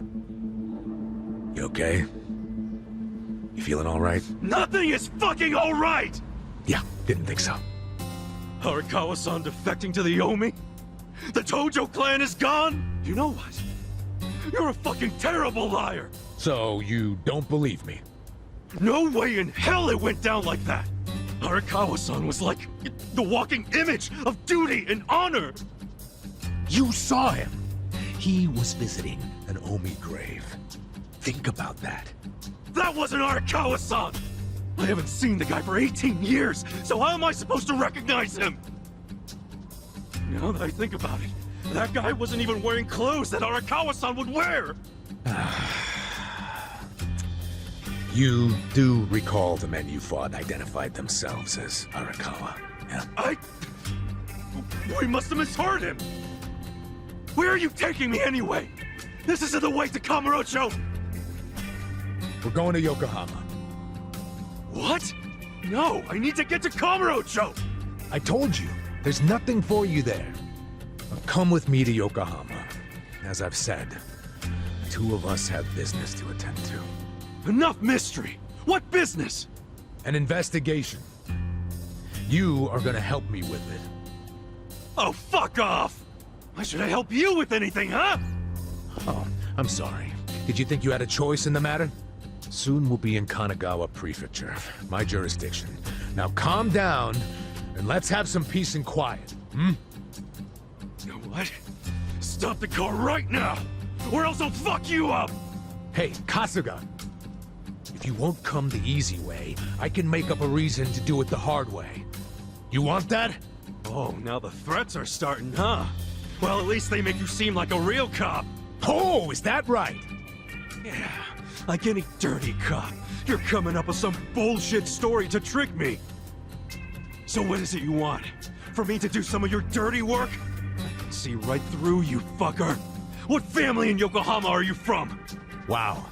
You okay? You feeling all right? Nothing is fucking all right! Yeah, didn't think so. Arakawa-san defecting to the Omi? The Tojo clan is gone? You know what? You're a fucking terrible liar! So, you don't believe me? No way in hell it went down like that! Arakawa-san was like the walking image of duty and honor! You saw him! He was visiting an Omi grave. Think about that. That wasn't Arakawa-san! I haven't seen the guy for 18 years, so how am I supposed to recognize him? Now that I think about it, that guy wasn't even wearing clothes that Arakawa-san would wear! You do recall the men you fought identified themselves as Arakawa, yeah? We must have misheard him! Where are you taking me anyway? This isn't the way to Kamurocho! We're going to Yokohama. What? No, I need to get to Kamurocho! I told you, there's nothing for you there. Now come with me to Yokohama. As I've said, the two of us have business to attend to. Enough mystery! What business? An investigation. You are gonna help me with it. Oh, fuck off! Why should I help you with anything, huh? Oh, I'm sorry. Did you think you had a choice in the matter? Soon we'll be in Kanagawa Prefecture, my jurisdiction. Now calm down, and let's have some peace and quiet, hmm? You know what? Stop the car right now, or else I'll fuck you up! Hey, Kasuga! If you won't come the easy way, I can make up a reason to do it the hard way. You want that? Oh, now the threats are starting, huh? Well, at least they make you seem like a real cop. Oh, is that right? Yeah, like any dirty cop. You're coming up with some bullshit story to trick me. So what is it you want? For me to do some of your dirty work? I can see right through you, fucker. What family in Yokohama are you from? Wow.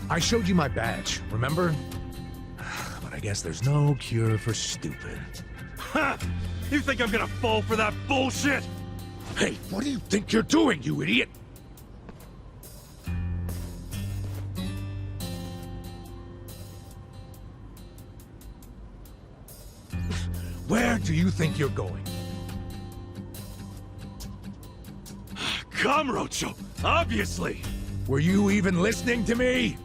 I showed you my badge, remember? But I guess there's no cure for stupid. Ha! You think I'm gonna fall for that bullshit? Hey, what do you think you're doing, you idiot? Where do you think you're going? Kamurocho, obviously! Were you even listening to me?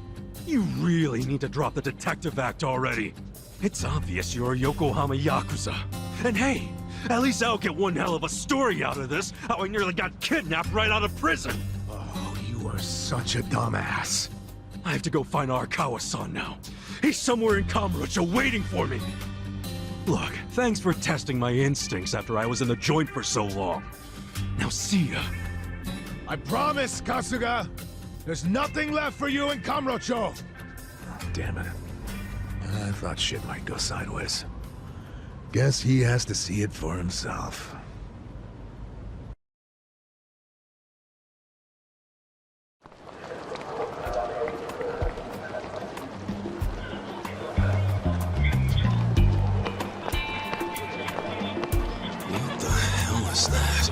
You really need to drop the detective act already. It's obvious you're a Yokohama Yakuza. And hey, at least I'll get one hell of a story out of this, how I nearly got kidnapped right out of prison. Oh, you are such a dumbass. I have to go find Arakawa-san now. He's somewhere in Kamurocho waiting for me. Look, thanks for testing my instincts after I was in the joint for so long. Now see ya. I promise, Kasuga! There's nothing left for you in Kamurocho! Oh, damn it. I thought shit might go sideways. Guess he has to see it for himself. What the hell is that?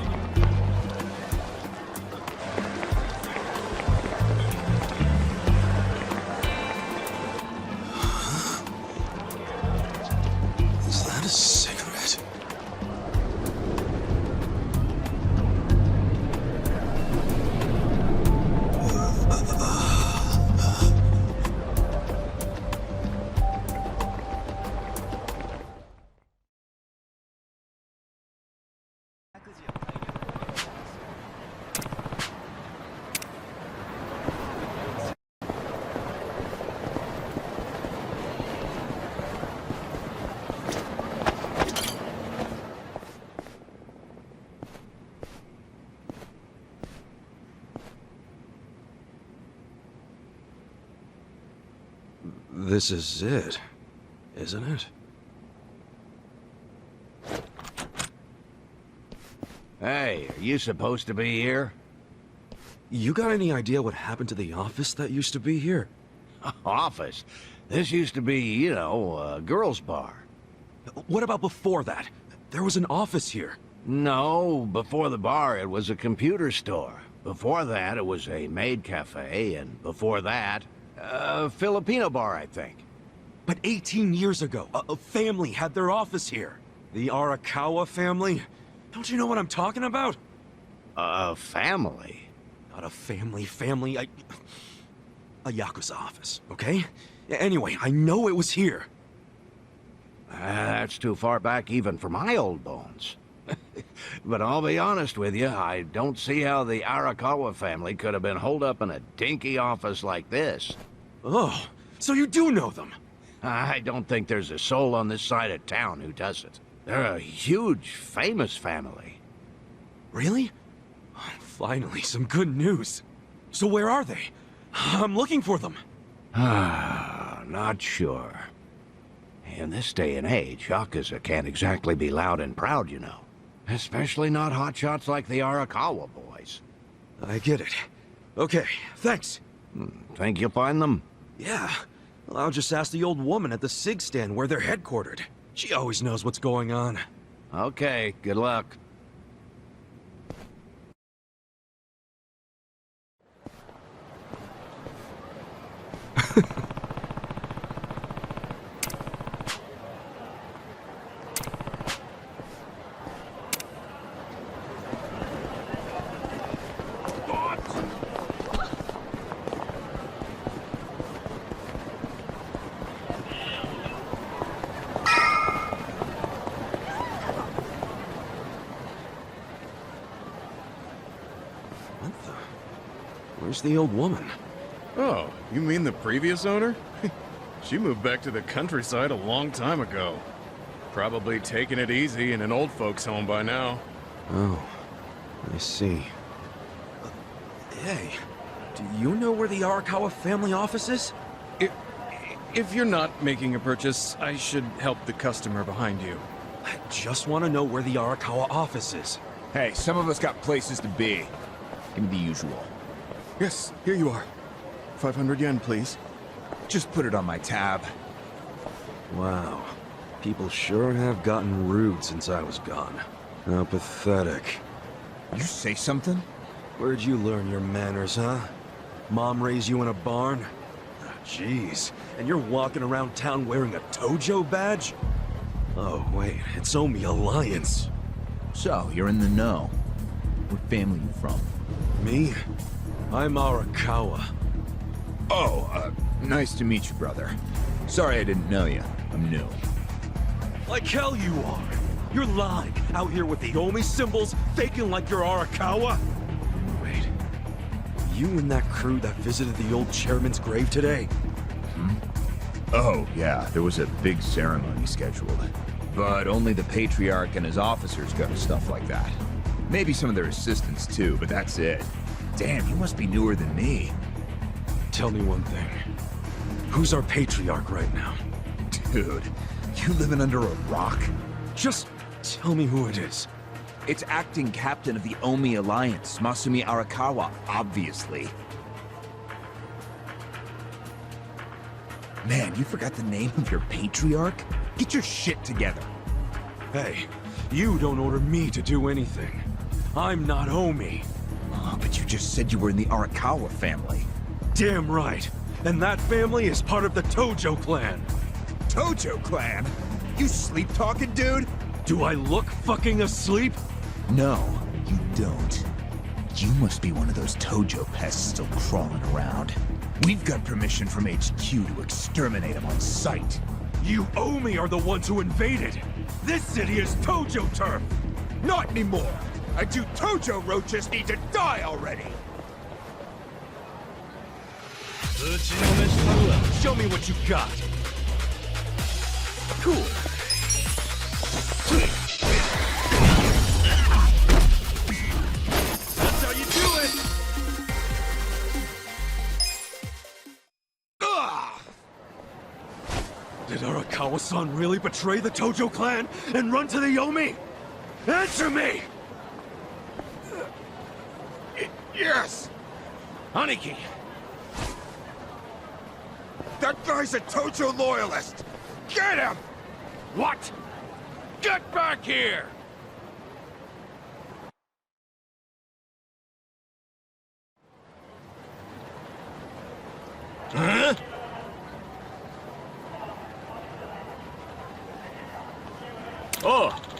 This is it, isn't it? Hey, are you supposed to be here? You got any idea what happened to the office that used to be here? Office? This used to be, you know, a girls' bar. What about before that? There was an office here. No, before the bar it was a computer store. Before that it was a maid cafe, and before that, a Filipino bar, I think. But 18 years ago, a family had their office here. The Arakawa family? Don't you know what I'm talking about? A family? Not a family, a Yakuza office, okay? Anyway, I know it was here. That's too far back even for my old bones. But I'll be honest with you, I don't see how the Arakawa family could have been holed up in a dinky office like this. Oh, so you do know them? I don't think there's a soul on this side of town who does it. They're a huge, famous family. Really? Finally, some good news. So where are they? I'm looking for them. Not sure. In this day and age, Yakuza can't exactly be loud and proud, you know. Especially not hotshots like the Arakawa boys. I get it. Okay, thanks. Think you'll find them? Yeah. Well, I'll just ask the old woman at the SIG stand where they're headquartered. She always knows what's going on. Okay, good luck. Where's the old woman? Oh, you mean the previous owner? She moved back to the countryside a long time ago. Probably taking it easy in an old folks' home by now. Oh, I see. Hey, do you know where the Arakawa family office is? If you're not making a purchase, I should help the customer behind you. I just want to know where the Arakawa office is. Hey, some of us got places to be. Give me the usual. Yes, here you are. 500 yen, please. Just put it on my tab. Wow. People sure have gotten rude since I was gone. How pathetic. You say something? Where'd you learn your manners, huh? Mom raised you in a barn? Jeez. And you're walking around town wearing a Tojo badge? Oh, wait. It's Omi Alliance. So, you're in the know. What family you from? Me? I'm Arakawa. Oh, nice to meet you, brother. Sorry I didn't know you. I'm new. Like hell you are. You're lying. Out here with the Omi symbols, faking like you're Arakawa. Wait. You and that crew that visited the old chairman's grave today? Oh, yeah. There was a big ceremony scheduled. But only the Patriarch and his officers go to stuff like that. Maybe some of their assistants too, but that's it. Damn, you must be newer than me. Tell me one thing. Who's our Patriarch right now? Dude, you living under a rock? Just tell me who it is. It's acting captain of the Omi Alliance, Masumi Arakawa, obviously. Man, you forgot the name of your Patriarch? Get your shit together. Hey, you don't order me to do anything. I'm not Omi. Oh, but you just said you were in the Arakawa family. Damn right. And that family is part of the Tojo clan. Tojo clan? You sleep-talking, dude? Do I look fucking asleep? No, you don't. You must be one of those Tojo pests still crawling around. We've got permission from HQ to exterminate them on sight. You Omi are the ones who invaded. This city is Tojo turf. Not anymore. And you Tojo roaches need to die already. Show me what you got. Cool. That's how you do it. Namba-san really betray the Tojo clan and run to the Yomi? Answer me! Yes! Aniki! That guy's a Tojo loyalist! Get him! What? Get back here! Huh? Oh!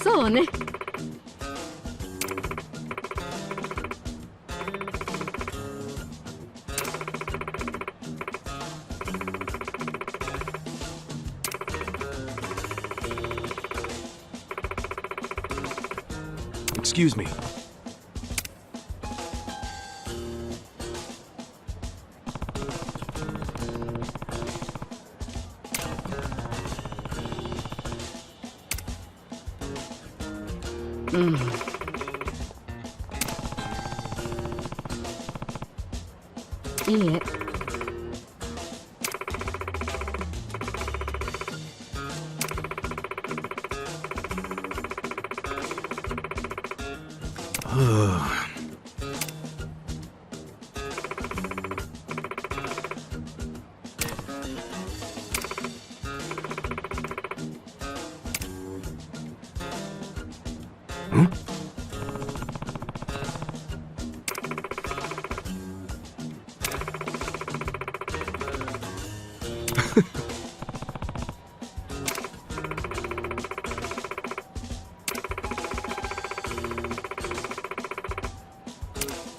そうね。Excuse me.いいえ。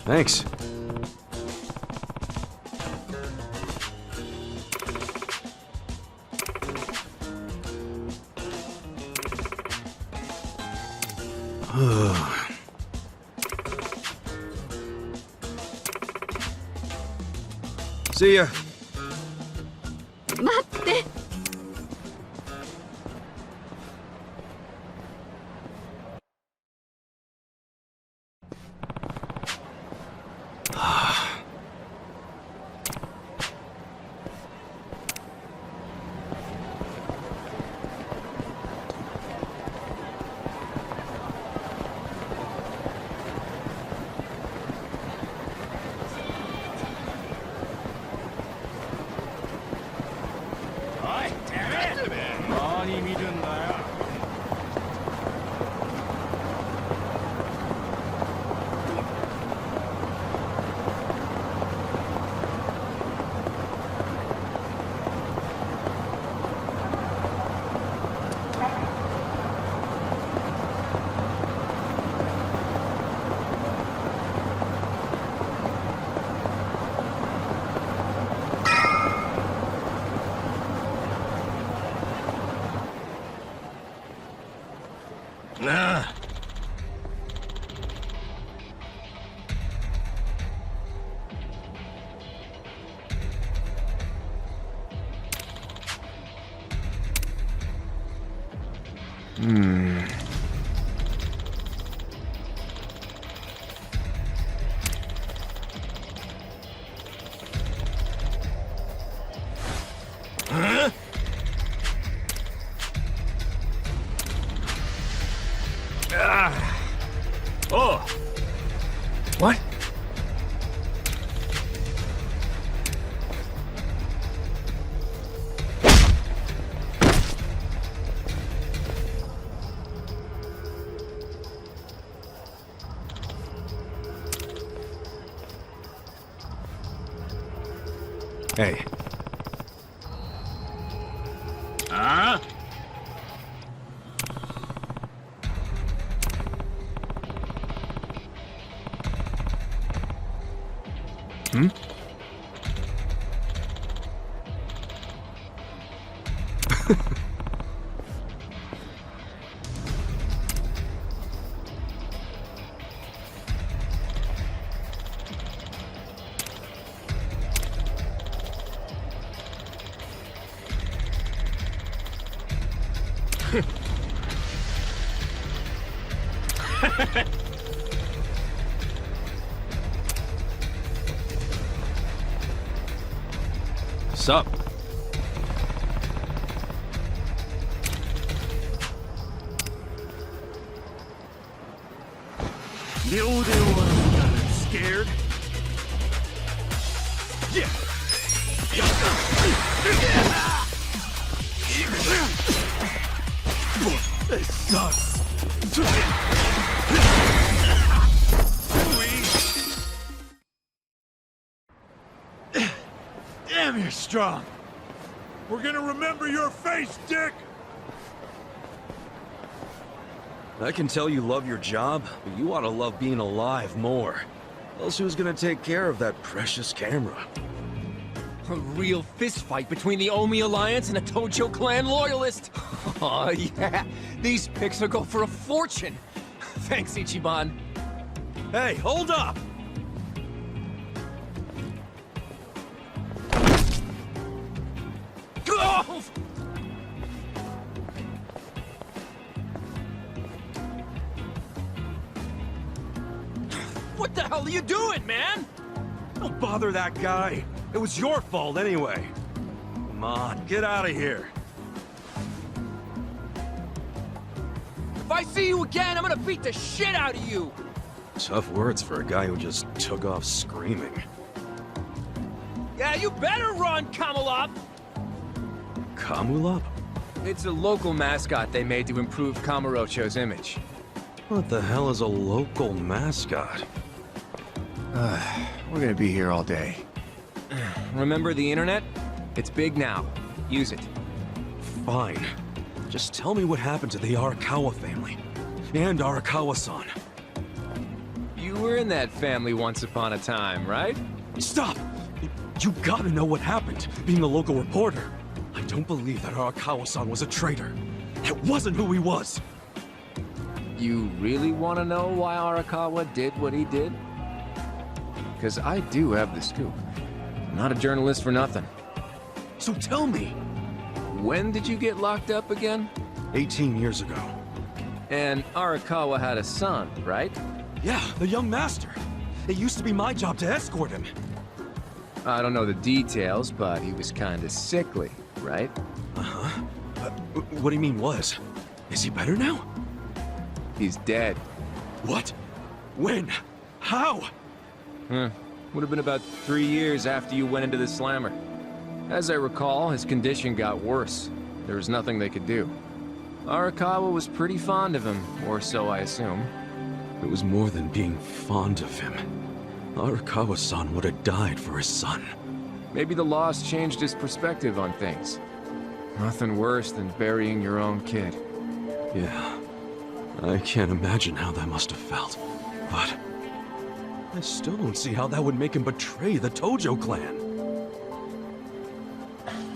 Thanks. See ya. 待って。Huh? Oh. What? Hey. Huh? Hmm? Sup? The old one got scared. Yeah. This sucks. Damn, you're strong. We're gonna remember your face, Dick! I can tell you love your job, but you ought to love being alive more. Else who's gonna take care of that precious camera? A real fistfight between the Omi Alliance and a Tojo clan loyalist. Oh yeah, these pics will go for a fortune. Thanks, Ichiban. Hey, hold up! Oh! What the hell are you doing, man? Don't bother that guy. It was your fault anyway. Come on, get out of here. If I see you again, I'm gonna beat the shit out of you! Tough words for a guy who just took off screaming. Yeah, you better run, Kamalop! Kamulop? It's a local mascot they made to improve Kamurocho's image. What the hell is a local mascot? We're gonna be here all day. Remember the internet? It's big now. Use it. Fine. Just tell me what happened to the Arakawa family. And Arakawa-san. You were in that family once upon a time, right? Stop! You gotta know what happened, being a local reporter. I don't believe that Arakawa-san was a traitor. It wasn't who he was. You really want to know why Arakawa did what he did? Because I do have the scoop. I'm not a journalist for nothing. So tell me. When did you get locked up again? 18 years ago. And Arakawa had a son, right? Yeah, the young master. It used to be my job to escort him. I don't know the details, but he was kinda sickly, right? Uh-huh. What do you mean was? Is he better now? He's dead. What? When? How? Would have been about 3 years after you went into the slammer. As I recall, his condition got worse. There was nothing they could do. Arakawa was pretty fond of him, or so I assume. It was more than being fond of him. Arakawa-san would have died for his son. Maybe the loss changed his perspective on things. Nothing worse than burying your own kid. Yeah. I can't imagine how that must have felt. But I still don't see how that would make him betray the Tojo clan.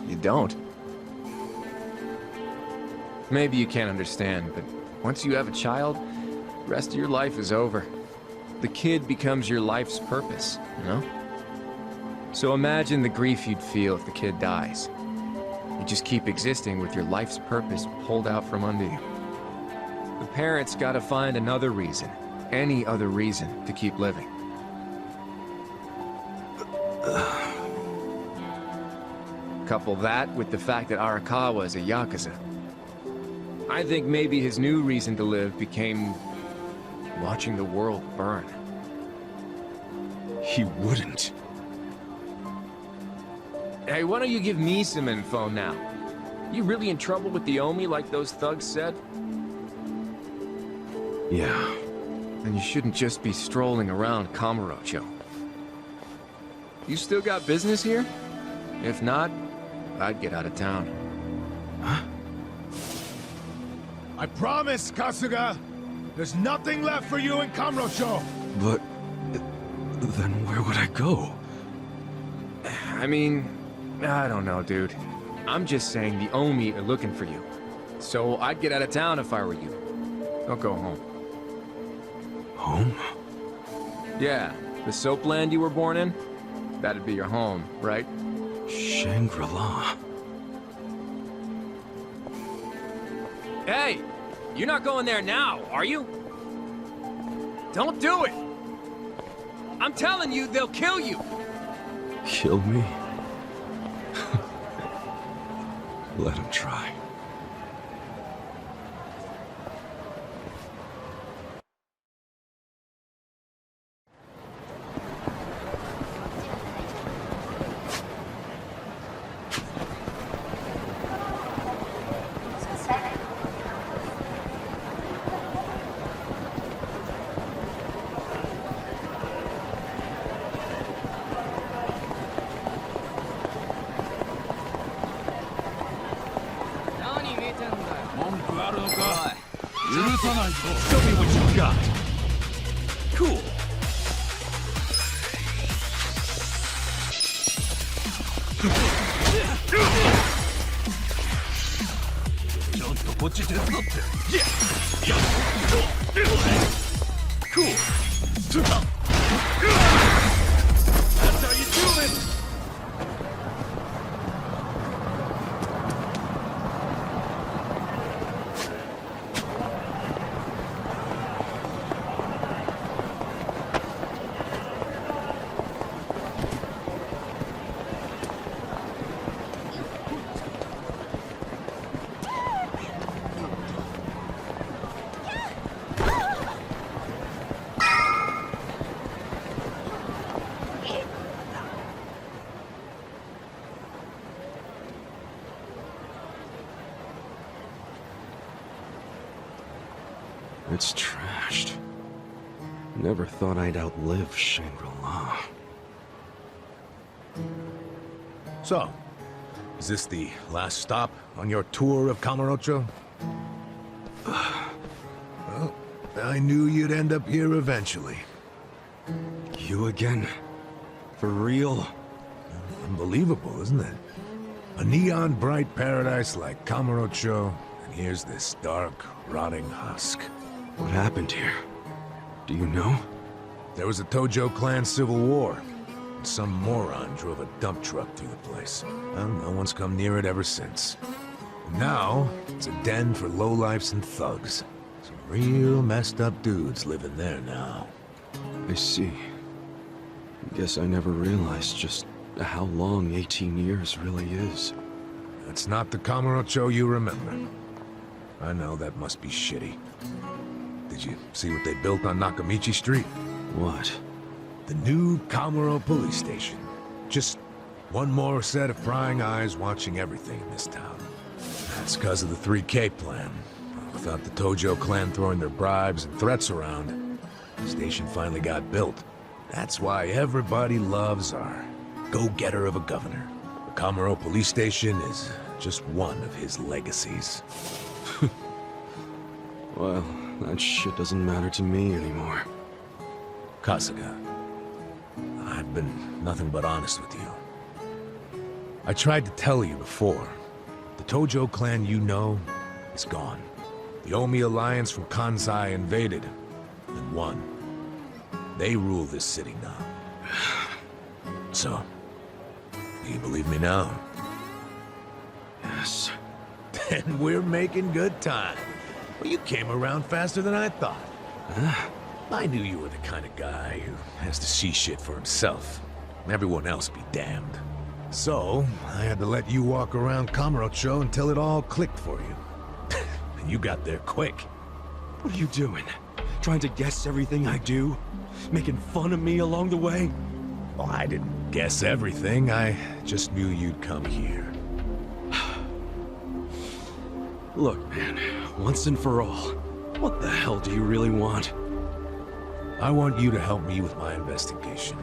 You don't? Maybe you can't understand, but once you have a child, the rest of your life is over. The kid becomes your life's purpose, you know? So imagine the grief you'd feel if the kid dies. You just keep existing with your life's purpose pulled out from under you. parents gotta find another reason. Any other reason to keep living. Couple that with the fact that Arakawa is a Yakuza. I think maybe his new reason to live became watching the world burn. He wouldn't. Hey, why don't you give me some info now? You really in trouble with the Omi like those thugs said? Yeah. Then you shouldn't just be strolling around Kamurocho. You still got business here? If not, I'd get out of town. Huh? I promise, Kasuga! There's nothing left for you in Kamurocho! But... then where would I go? I mean, I don't know, dude. I'm just saying the Omi are looking for you. So I'd get out of town if I were you. Don't go home. Home? Yeah, the soapland you were born in? That'd be your home, right? Shangri-La. Hey! You're not going there now, are you? Don't do it! I'm telling you, they'll kill you! Kill me? Let him try. Show me what you got. Cool. Cool. That's how you do it. It's trashed. Never thought I'd outlive Shangri-La. So, is this the last stop on your tour of Kamurocho? Well, I knew you'd end up here eventually. You again? For real? Unbelievable, isn't it? A neon bright paradise like Kamurocho, and here's this dark, rotting husk. What happened here? Do you know? There was a Tojo clan civil war. And some moron drove a dump truck through the place. Well, no one's come near it ever since. And now, it's a den for lowlifes and thugs. Some real messed up dudes living there now. I see. Guess I never realized just how long 18 years really is. That's not the Kamurocho you remember. I know that must be shitty. Did you see what they built on Nakamichi Street? What? The new Kamuro police station. Just one more set of prying eyes watching everything in this town. That's because of the 3K plan. Without the Tojo clan throwing their bribes and threats around, the station finally got built. That's why everybody loves our go-getter of a governor. The Kamuro police station is just one of his legacies. Well, that shit doesn't matter to me anymore. Kasuga, I've been nothing but honest with you. I tried to tell you before. The Tojo clan you know is gone. The Omi alliance from Kansai invaded and won. They rule this city now. So, do you believe me now? Yes. Then we're making good time. Well, you came around faster than I thought. Huh? I knew you were the kind of guy who has to see shit for himself. Everyone else be damned. So, I had to let you walk around Kamurocho until it all clicked for you. And you got there quick. What are you doing? Trying to guess everything I do? Making fun of me along the way? Well, I didn't guess everything. I just knew you'd come here. Look, man, once and for all, what the hell do you really want? I want you to help me with my investigation.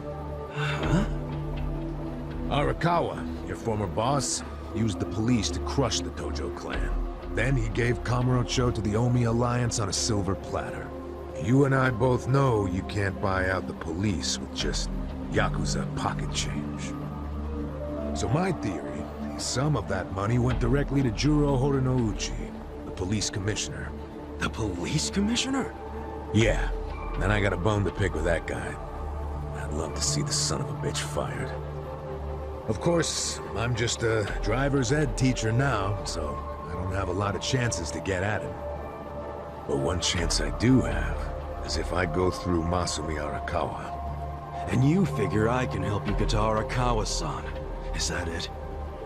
Huh? Arakawa, your former boss, used the police to crush the Tojo clan. Then he gave Kamurocho to the Omi Alliance on a silver platter. You and I both know you can't buy out the police with just Yakuza pocket change. So my theory is some of that money went directly to Juro Horinouchi, the police commissioner. The police commissioner? Yeah, and I got a bone to pick with that guy. I'd love to see the son of a bitch fired. Of course, I'm just a driver's ed teacher now, so I don't have a lot of chances to get at him. But one chance I do have is if I go through Masumi Arakawa. And you figure I can help you get to Arakawa-san. Is that it?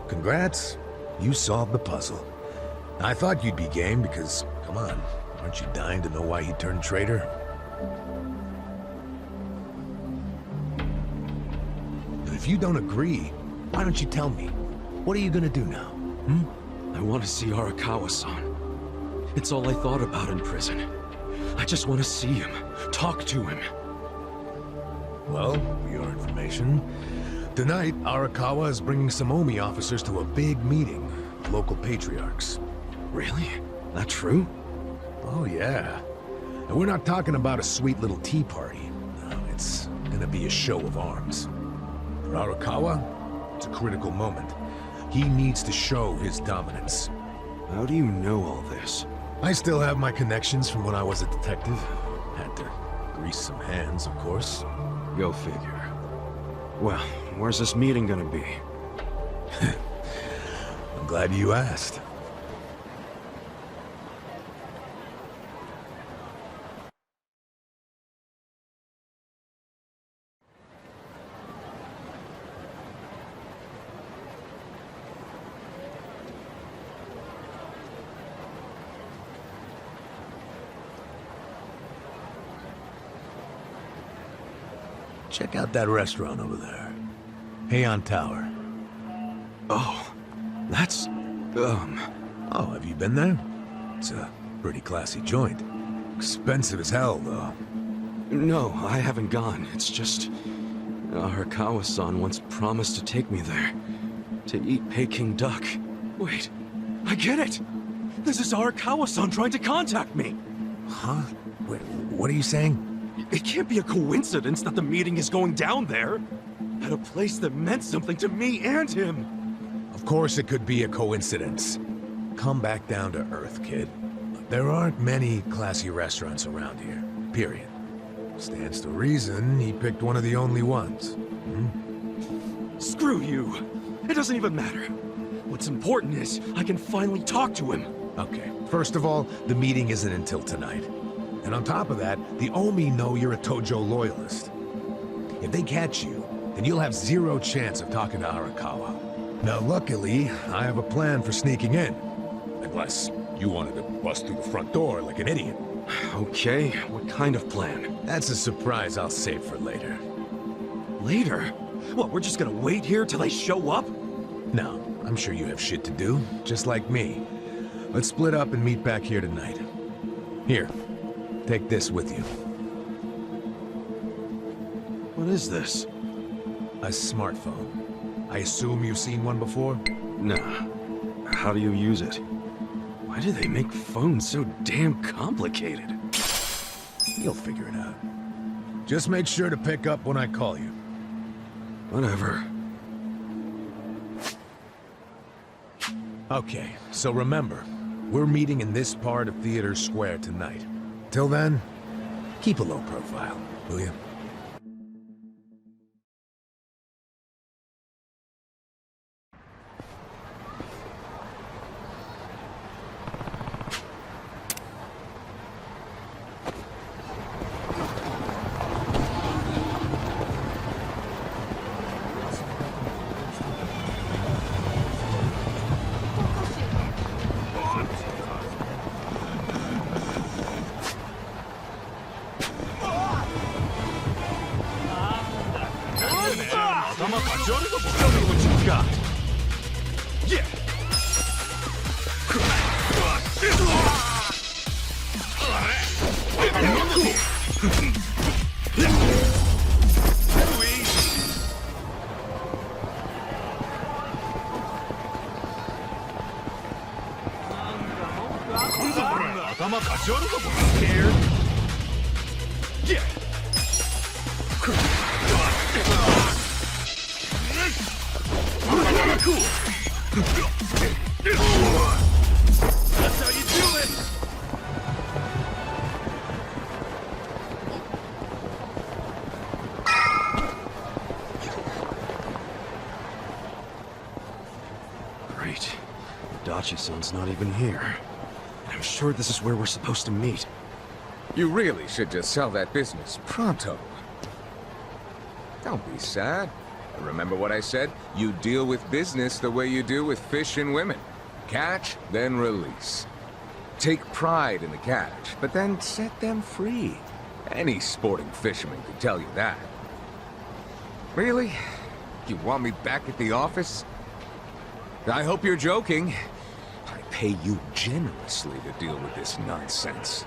Congrats. You solved the puzzle. I thought you'd be game because, come on, aren't you dying to know why he turned traitor? And if you don't agree, why don't you tell me? What are you gonna do now? I want to see Arakawa-san. It's all I thought about in prison. I just want to see him, talk to him. Well, for your information, tonight Arakawa is bringing some Omi officers to a big meeting with local patriarchs. Really? That true? Oh yeah. And we're not talking about a sweet little tea party. No, it's gonna be a show of arms. For Arakawa, it's a critical moment. He needs to show his dominance. How do you know all this? I still have my connections from when I was a detective. Had to grease some hands, of course. Go figure. Well, where's this meeting gonna be? I'm glad you asked. Check out that restaurant over there. Heian Tower. Oh, that's... Oh, have you been there? It's a pretty classy joint. Expensive as hell, though. No, I haven't gone. It's just... Arakawa-san once promised to take me there. To eat Peking duck. Wait, I get it! This is Arakawa-san trying to contact me! Huh? Wait, what are you saying? It can't be a coincidence that the meeting is going down there. At a place that meant something to me and him. Of course it could be a coincidence. Come back down to earth, kid. There aren't many classy restaurants around here, period. Stands to reason he picked one of the only ones. Screw you! It doesn't even matter. What's important is I can finally talk to him. Okay, first of all, the meeting isn't until tonight. And on top of that, the Omi know you're a Tojo loyalist. If they catch you, then you'll have zero chance of talking to Arakawa. Now luckily, I have a plan for sneaking in. Unless you wanted to bust through the front door like an idiot. Okay, what kind of plan? That's a surprise I'll save for later. Later? What, we're just gonna wait here till they show up? No, I'm sure you have shit to do, just like me. Let's split up and meet back here tonight. Here. Take this with you. What is this? A smartphone. I assume you've seen one before? Nah. How do you use it? Why do they make phones so damn complicated? You'll figure it out. Just make sure to pick up when I call you. Whatever. Okay, so remember, we're meeting in this part of Theater Square tonight. Till then, keep a low profile, will you? Yeah. Scared? Yeah. That's how you do it. Great. Adachi-san's not even here. I'm sure this is where we're supposed to meet. You really should just sell that business pronto. Don't be sad. Remember what I said? You deal with business the way you do with fish and women. Catch, then release. Take pride in the catch, but then set them free. Any sporting fisherman could tell you that. Really? You want me back at the office? I hope you're joking. I pay you generously to deal with this nonsense.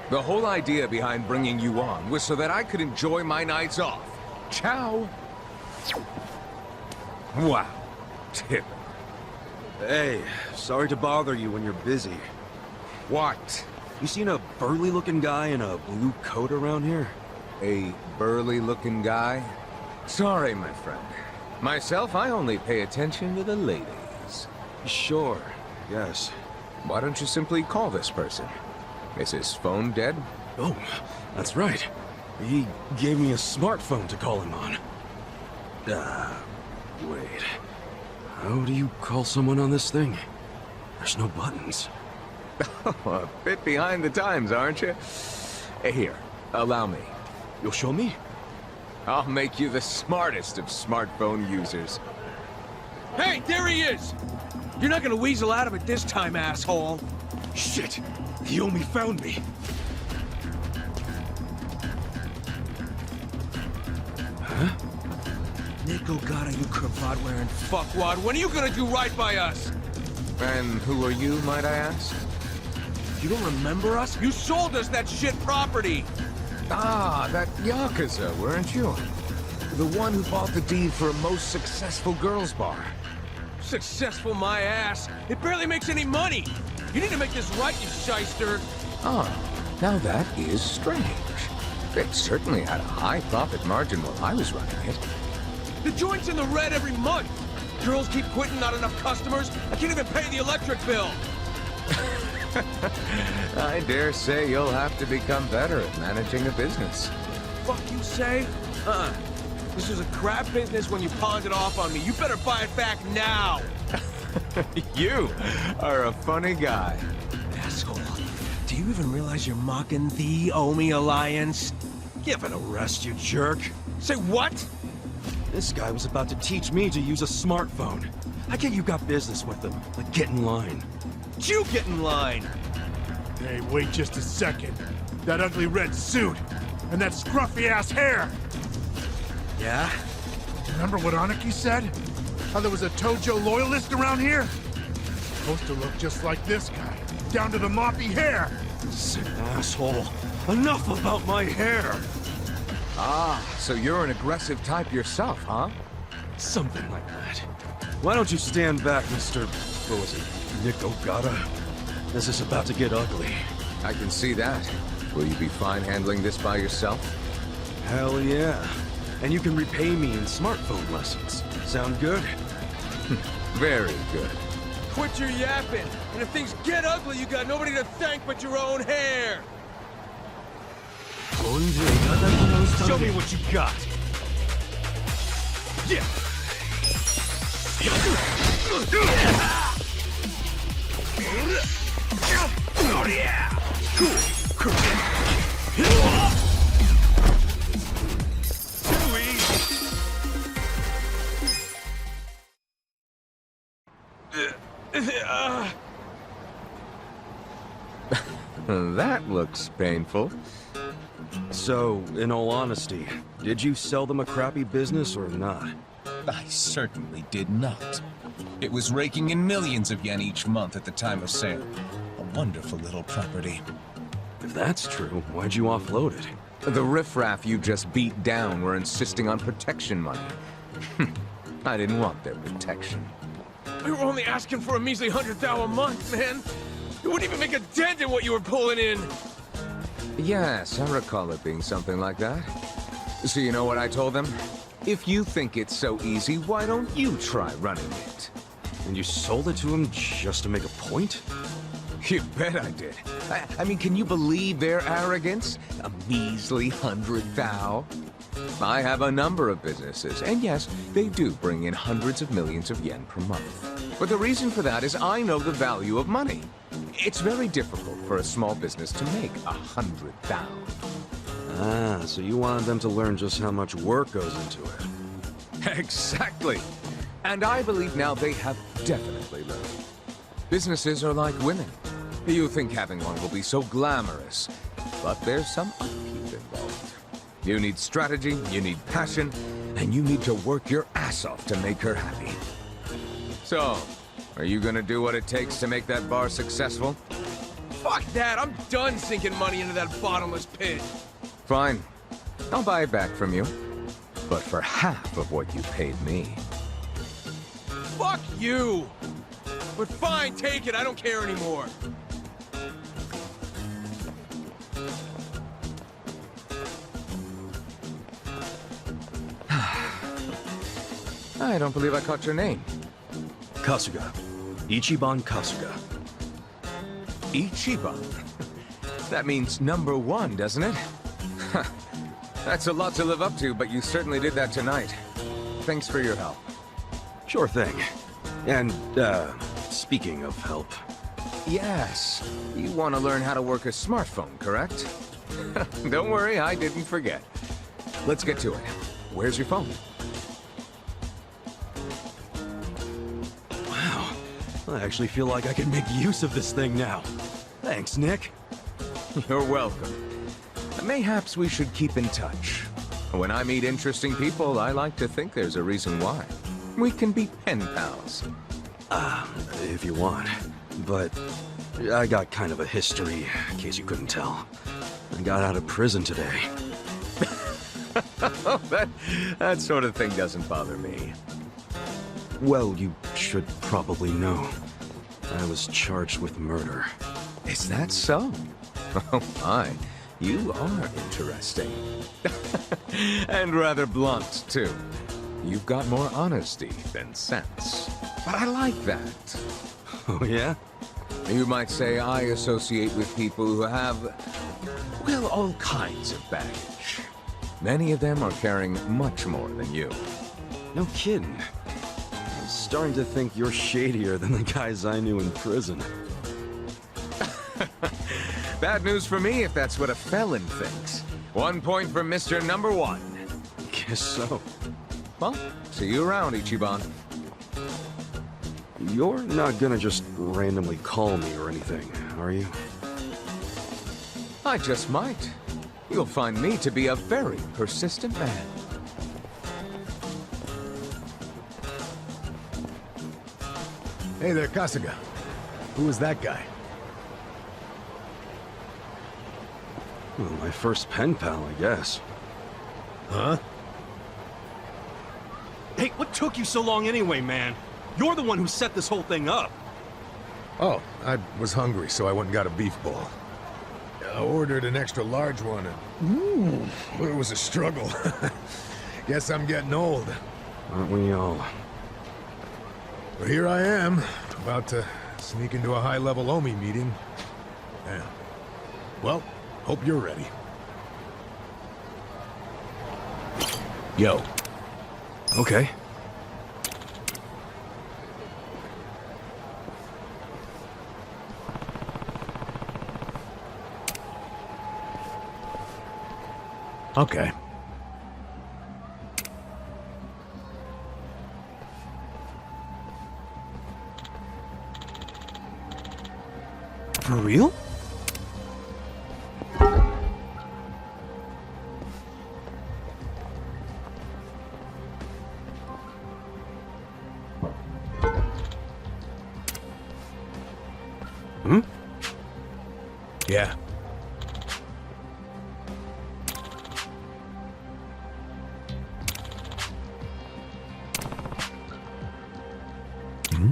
The whole idea behind bringing you on was so that I could enjoy my nights off. Ciao. Wow. Typical. Hey, sorry to bother you when you're busy. What? You seen a burly-looking guy in a blue coat around here? A burly-looking guy? Sorry, my friend. Myself, I only pay attention to the ladies. Sure, yes. Why don't you simply call this person? Is his phone dead? Oh, that's right. He gave me a smartphone to call him on. Wait. How do you call someone on this thing? There's no buttons. A bit behind the times, aren't you? Here, allow me. You'll show me? I'll make you the smartest of smartphone users. Hey, there he is! You're not gonna weasel out of it this time, asshole! Shit! He only found me! Huh? Nico Gata, you cravat-wearing fuckwad, when are you gonna do right by us? And who are you, might I ask? You don't remember us? You sold us that shit property! Ah, that Yakuza, weren't you? The one who bought the deed for a most successful girls' bar. Successful my ass! It barely makes any money! You need to make this right, you shyster! Ah, now that is strange. It certainly had a high profit margin while I was running it. The joint's in the red every month! Girls keep quitting, not enough customers. I can't even pay the electric bill! I dare say you'll have to become better at managing a business. Fuck you say? This was a crap business when you pawned it off on me. You better buy it back now! You are a funny guy. Asshole. Do you even realize you're mocking the Omi Alliance? Give it a rest, you jerk. Say what? This guy was about to teach me to use a smartphone. I get you got business with him, but get in line. You get in line! Hey, wait just a second. That ugly red suit, and that scruffy-ass hair! Yeah? Remember what Aniki said? How there was a Tojo loyalist around here? Supposed to look just like this guy, down to the moppy hair! Sick asshole. Enough about my hair! Ah, so you're an aggressive type yourself, huh? Something like that. Why don't you stand back, Mr. What was it? Nico Gata? This is about to get ugly. I can see that. Will you be fine handling this by yourself? Hell yeah. And you can repay me in smartphone lessons. Sound good? Very good. Quit your yapping! And if things get ugly, you got nobody to thank but your own hair! Show me what you got! Yeah! That looks painful. So, in all honesty, did you sell them a crappy business or not? I certainly did not. It was raking in millions of yen each month at the time of sale. A wonderful little property. If that's true, why'd you offload it? The riffraff you just beat down were insisting on protection money. I didn't want their protection. We were only asking for a measly 100,000 a month, man. It wouldn't even make a dent in what you were pulling in. Yes, I recall it being something like that. So you know what I told them? If you think it's so easy, why don't you try running it? And you sold it to him just to make a point? You bet I did. I mean, can you believe their arrogance? A measly 100,000? I have a number of businesses, and yes, they do bring in hundreds of millions of yen per month. But the reason for that is I know the value of money. It's very difficult for a small business to make 100,000. Ah, so you wanted them to learn just how much work goes into it. Exactly. And I believe now they have definitely learned. Businesses are like women. You think having one will be so glamorous, but there's some upkeep involved. You need strategy, you need passion, and you need to work your ass off to make her happy. So, are you gonna do what it takes to make that bar successful? Fuck that, I'm done sinking money into that bottomless pit. Fine. I'll buy it back from you. But for half of what you paid me. Fuck you! But fine, take it, I don't care anymore. I don't believe I caught your name. Kasuga. Ichiban Kasuga. Ichiban? That means #1, doesn't it? That's a lot to live up to, but you certainly did that tonight. Thanks for your help. Sure thing. And, speaking of help... Yes. You want to learn how to work a smartphone, correct? Don't worry, I didn't forget. Let's get to it. Where's your phone? Wow. I actually feel like I can make use of this thing now. Thanks, Nick. You're welcome. Mayhaps we should keep in touch. When I meet interesting people, I like to think there's a reason why. We can be pen pals. If you want. But I got kind of a history, in case you couldn't tell. I got out of prison today. that sort of thing doesn't bother me. Well, you should probably know. I was charged with murder. Is that so? Oh my, you are interesting. And rather blunt, too. You've got more honesty than sense. But I like that. Oh, yeah? You might say I associate with people who have, well, all kinds of baggage. Many of them are carrying much more than you. No kidding. I'm starting to think you're shadier than the guys I knew in prison. Bad news for me if that's what a felon thinks. 1 point for Mr. #1. Guess so. Well, see you around, Ichiban. You're not gonna just randomly call me or anything, are you? I just might. You'll find me to be a very persistent man. Hey there, Kasuga. Who is that guy? Well, my first pen pal, I guess. Huh? Hey, what took you so long anyway, man? You're the one who set this whole thing up. Oh, I was hungry, so I went and got a beef ball. I ordered an extra large one, and it was a struggle. Guess I'm getting old. Aren't we all? But here I am, about to sneak into a high-level Omi meeting. Yeah. Well, hope you're ready. Yo. Okay. Okay. For real? Hmm? Yeah. Hmm?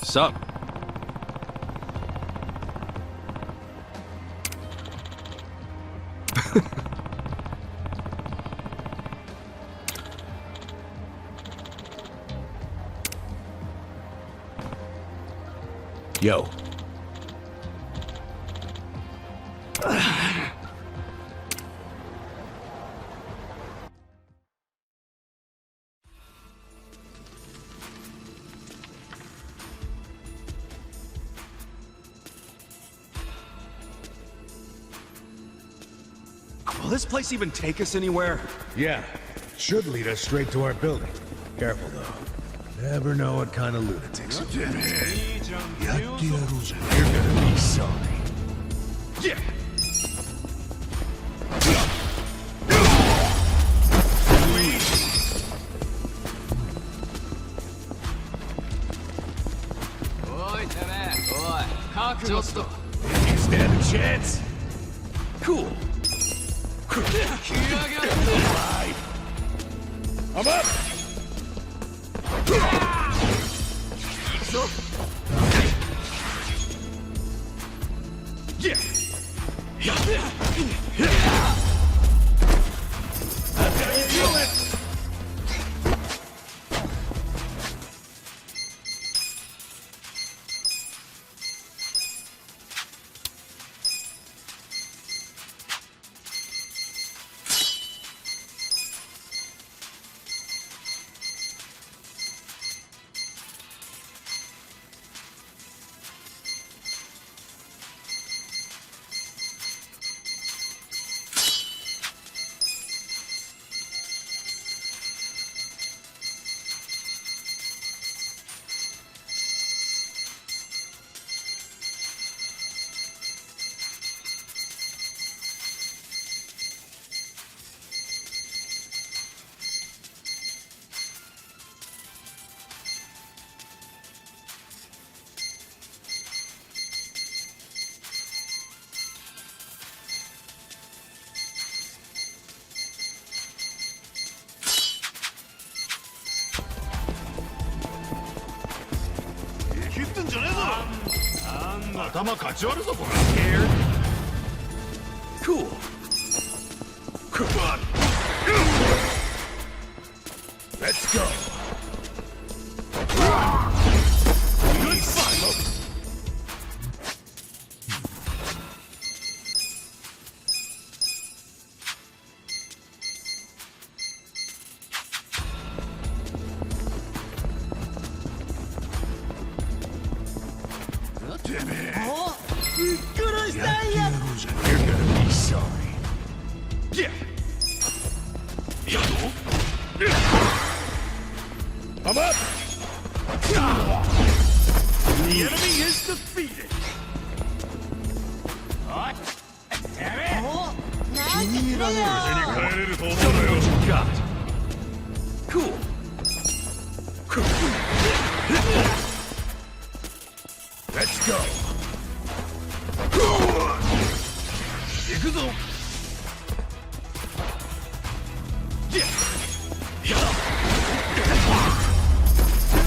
Sup? Yo. Will this place even take us anywhere? Yeah. Should lead us straight to our building. Careful, though. Never know what kind of lunatics. You're gonna be sorry. Yeah! You stand a chance? Cool. I'm up! Yeah! Cool. Let's go. Good fight. You're gonna be sorry. Yeah! I'm up! The enemy is defeated! Show me what you got! Cool! Let's go!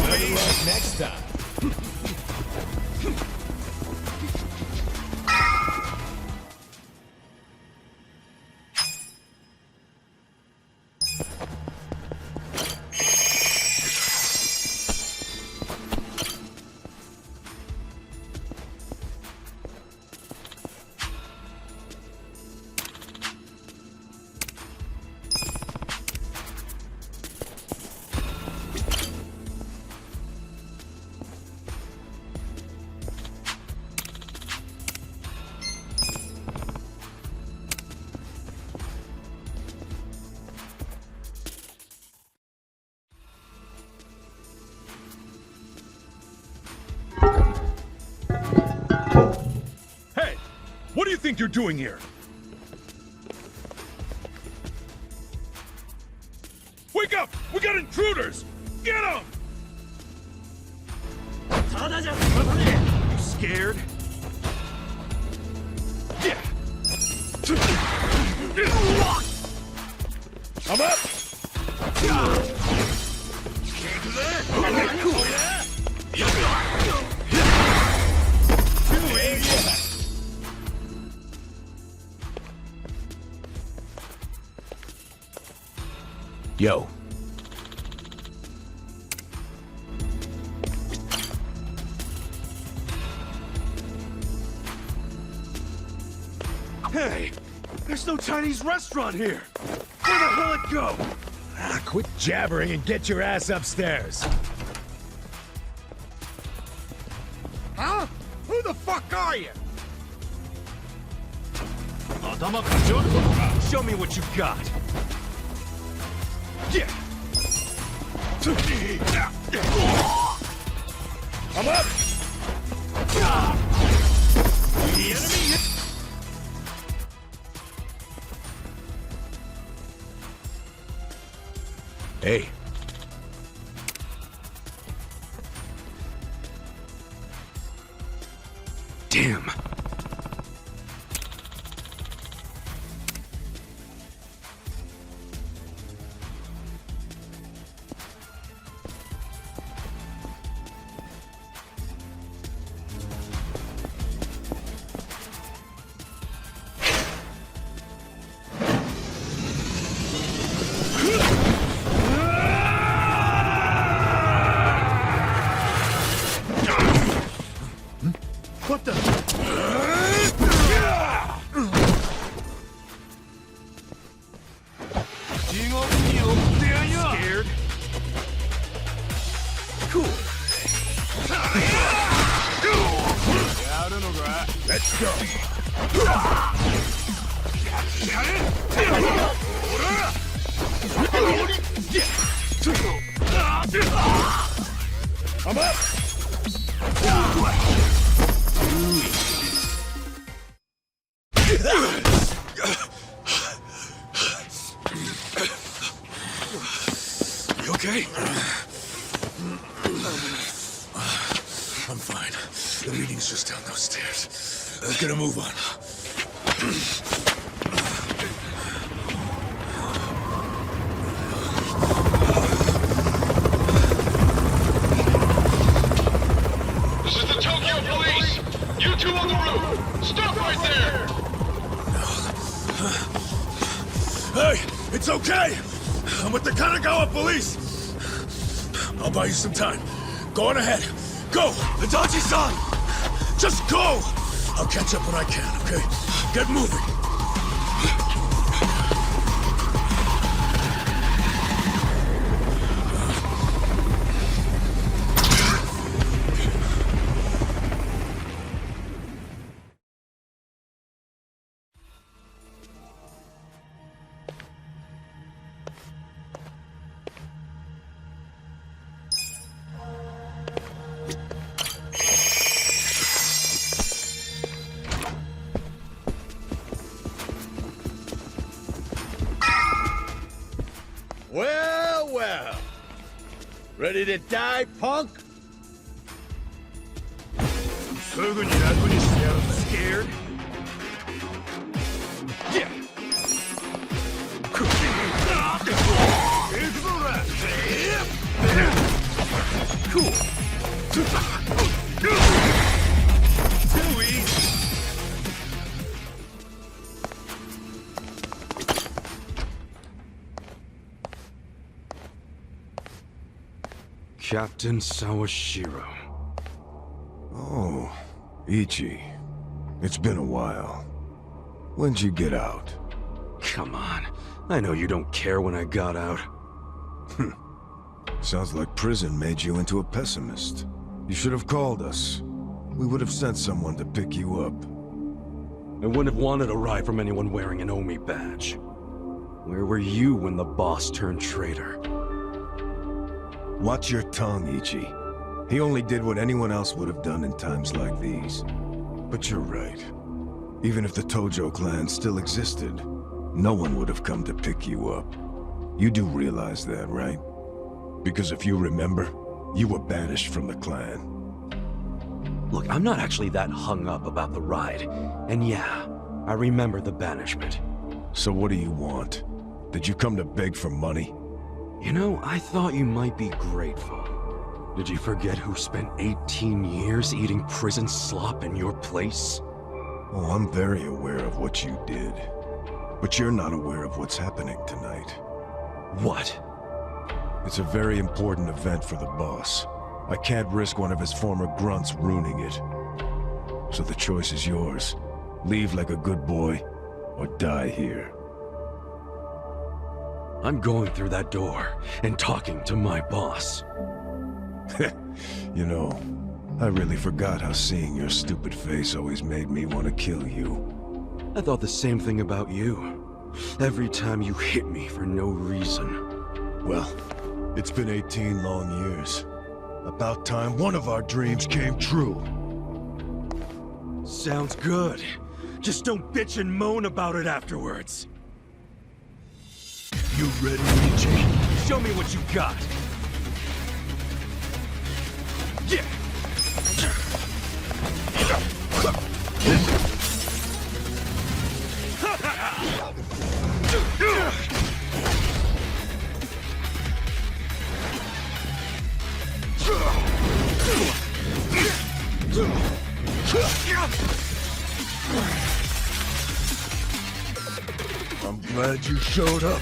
Better luck next time. think you're doing here? Wake up! We got intruders! Get them! You scared? Yeah. I'm up! Yo. Hey! There's no Chinese restaurant here! Where the hell it go? Quit jabbering and get your ass upstairs. Huh? Who the fuck are you? Show me what you got. Yeah. I'm up. The enemy. Hey. Damn. What the? Scared? Cool. Let's go. I'm up. You okay? I'm fine. The meeting's just down those stairs. Let's get a move on. This is the Tokyo Police! You two on the roof! Stop right there! Hey, it's okay! I'm with the Kanagawa police! I'll buy you some time. Go on ahead. Go! Adachi-san! Just go! I'll catch up when I can, okay? Get moving. Well, well. Ready to die, punk? Scared? Yeah. Cool. Too easy. Captain Sawashiro. Oh, Ichi. It's been a while. When'd you get out? Come on. I know you don't care when I got out. Sounds like prison made you into a pessimist. You should have called us. We would have sent someone to pick you up. I wouldn't have wanted a ride from anyone wearing an Omi badge. Where were you when the boss turned traitor? Watch your tongue, Ichi. He only did what anyone else would have done in times like these. But you're right. Even if the Tojo clan still existed, no one would have come to pick you up. You do realize that, right? Because if you remember, you were banished from the clan. Look, I'm not actually that hung up about the ride. And yeah, I remember the banishment. So what do you want? Did you come to beg for money? You know, I thought you might be grateful. Did you forget who spent 18 years eating prison slop in your place? Oh, I'm very aware of what you did. But you're not aware of what's happening tonight. What? It's a very important event for the boss. I can't risk one of his former grunts ruining it. So the choice is yours. Leave like a good boy, or die here. I'm going through that door and talking to my boss. You know, I really forgot how seeing your stupid face always made me want to kill you. I thought the same thing about you. Every time you hit me for no reason. Well, it's been 18 long years. About time one of our dreams came true. Sounds good. Just don't bitch and moan about it afterwards. You ready, Ichi? Show me what you got. Yeah. I'm glad you showed up.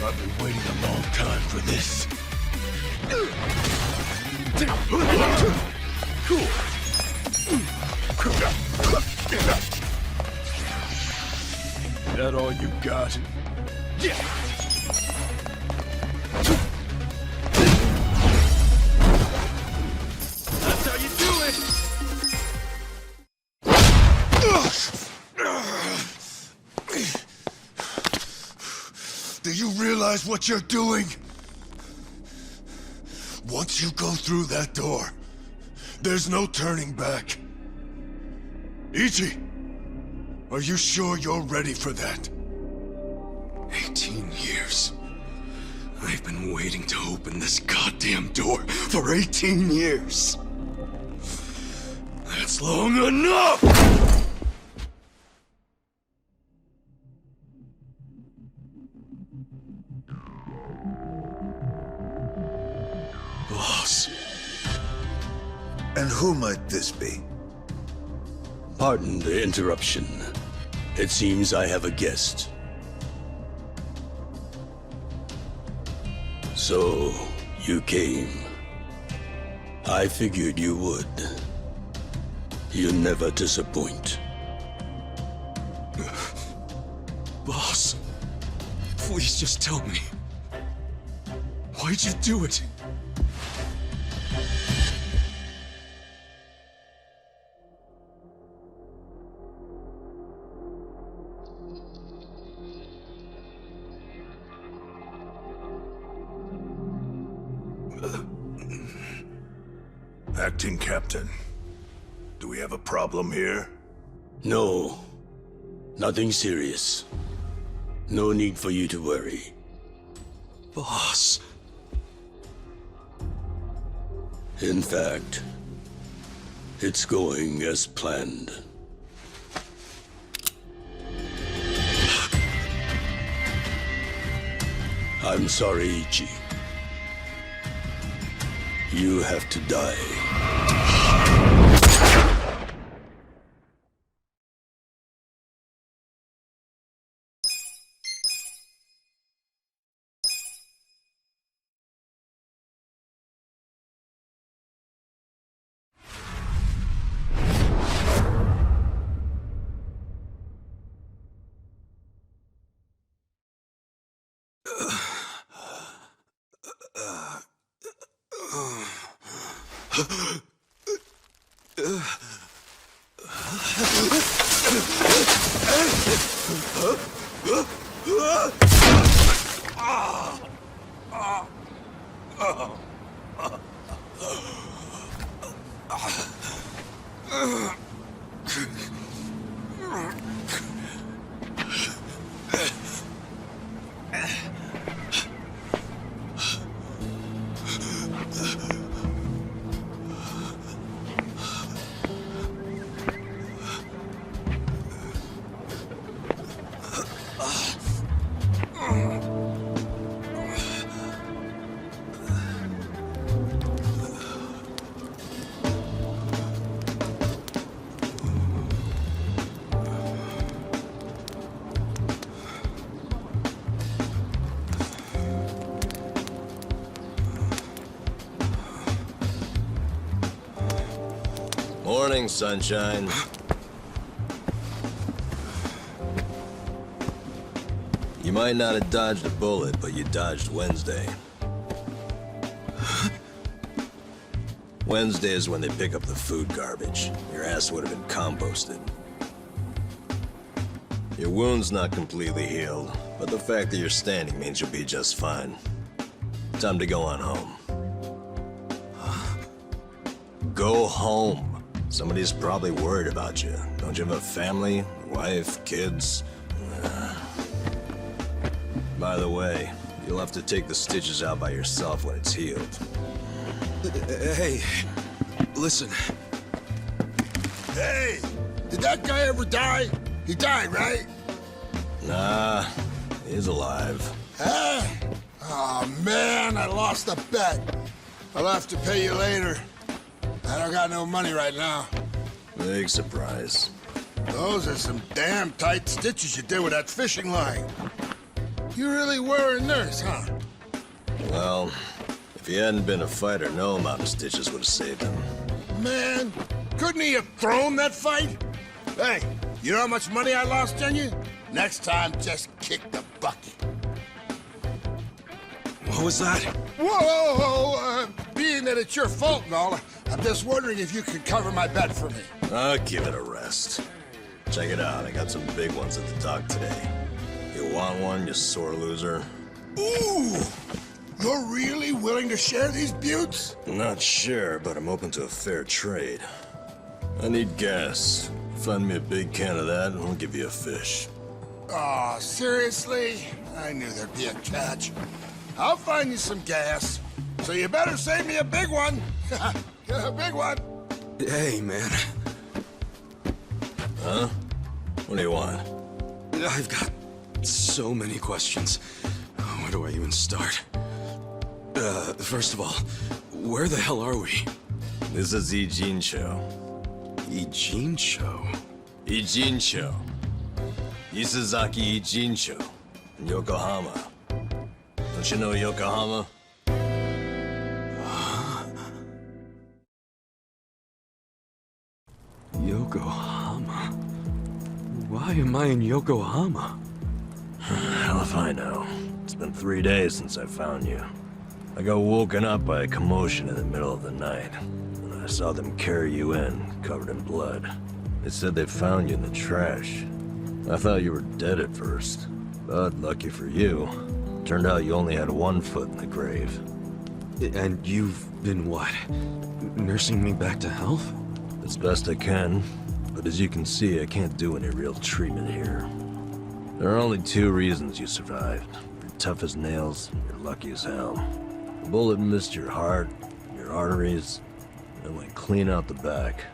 I've been waiting a long time for this. That all you got? Yeah. That's how you do it. Do you realize what you're doing? Once you go through that door, there's no turning back. Ichi, are you sure you're ready for that? 18 years. I've been waiting to open this goddamn door for 18 years. That's long enough! Boss. And who might this be? Pardon the interruption. It seems I have a guest. So, you came. I figured you would. You never disappoint. Boss, please just tell me. Why'd you do it? Acting Captain, do we have a problem here? No. Nothing serious. No need for you to worry. Boss. In fact, it's going as planned. I'm sorry, Ichi. You have to die. Morning, sunshine. You might not have dodged a bullet, but you dodged Wednesday. Wednesday is when they pick up the food garbage. Your ass would have been composted. Your wound's not completely healed, but the fact that you're standing means you'll be just fine. Time to go on home. Go home. Somebody's probably worried about you. Don't you have a family, wife, kids? By the way, you'll have to take the stitches out by yourself when it's healed. Hey, listen. Hey, did that guy ever die? He died, right? Nah, he's alive. Huh? Oh, man, I lost a bet. I'll have to pay you later. I don't got no money right now. Big surprise. Those are some damn tight stitches you did with that fishing line. You really were a nurse, huh? Well, if he hadn't been a fighter, no amount of stitches would have saved him. Man, couldn't he have thrown that fight? Hey, you know how much money I lost on you? Next time, just kick the bucket. What was that? Whoa! Being that it's your fault and all, I'm just wondering if you could cover my bet for me. I'll give it a rest. Check it out, I got some big ones at the dock today. You want one, you sore loser? Ooh! You're really willing to share these buttes? Not sure, but I'm open to a fair trade. I need gas. Find me a big can of that, and I'll give you a fish. Aw, seriously? I knew there'd be a catch. I'll find you some gas. So you better save me a big one. A big one. Hey, man. Huh? What do you want? I've got so many questions. Where do I even start? First of all, where the hell are we? This is Ijincho. Ijincho? Ijincho. Isazaki Ijincho. In Yokohama. Don't you know Yokohama? Yokohama? Why am I in Yokohama? Hell if I know. It's been 3 days since I found you. I got woken up by a commotion in the middle of the night. And I saw them carry you in, covered in blood. They said they found you in the trash. I thought you were dead at first. But lucky for you, turned out you only had 1 foot in the grave. And you've been what? Nursing me back to health? As best I can, but as you can see, I can't do any real treatment here. There are only 2 reasons you survived. You're tough as nails, and you're lucky as hell. The bullet missed your heart, your arteries, and went clean out the back.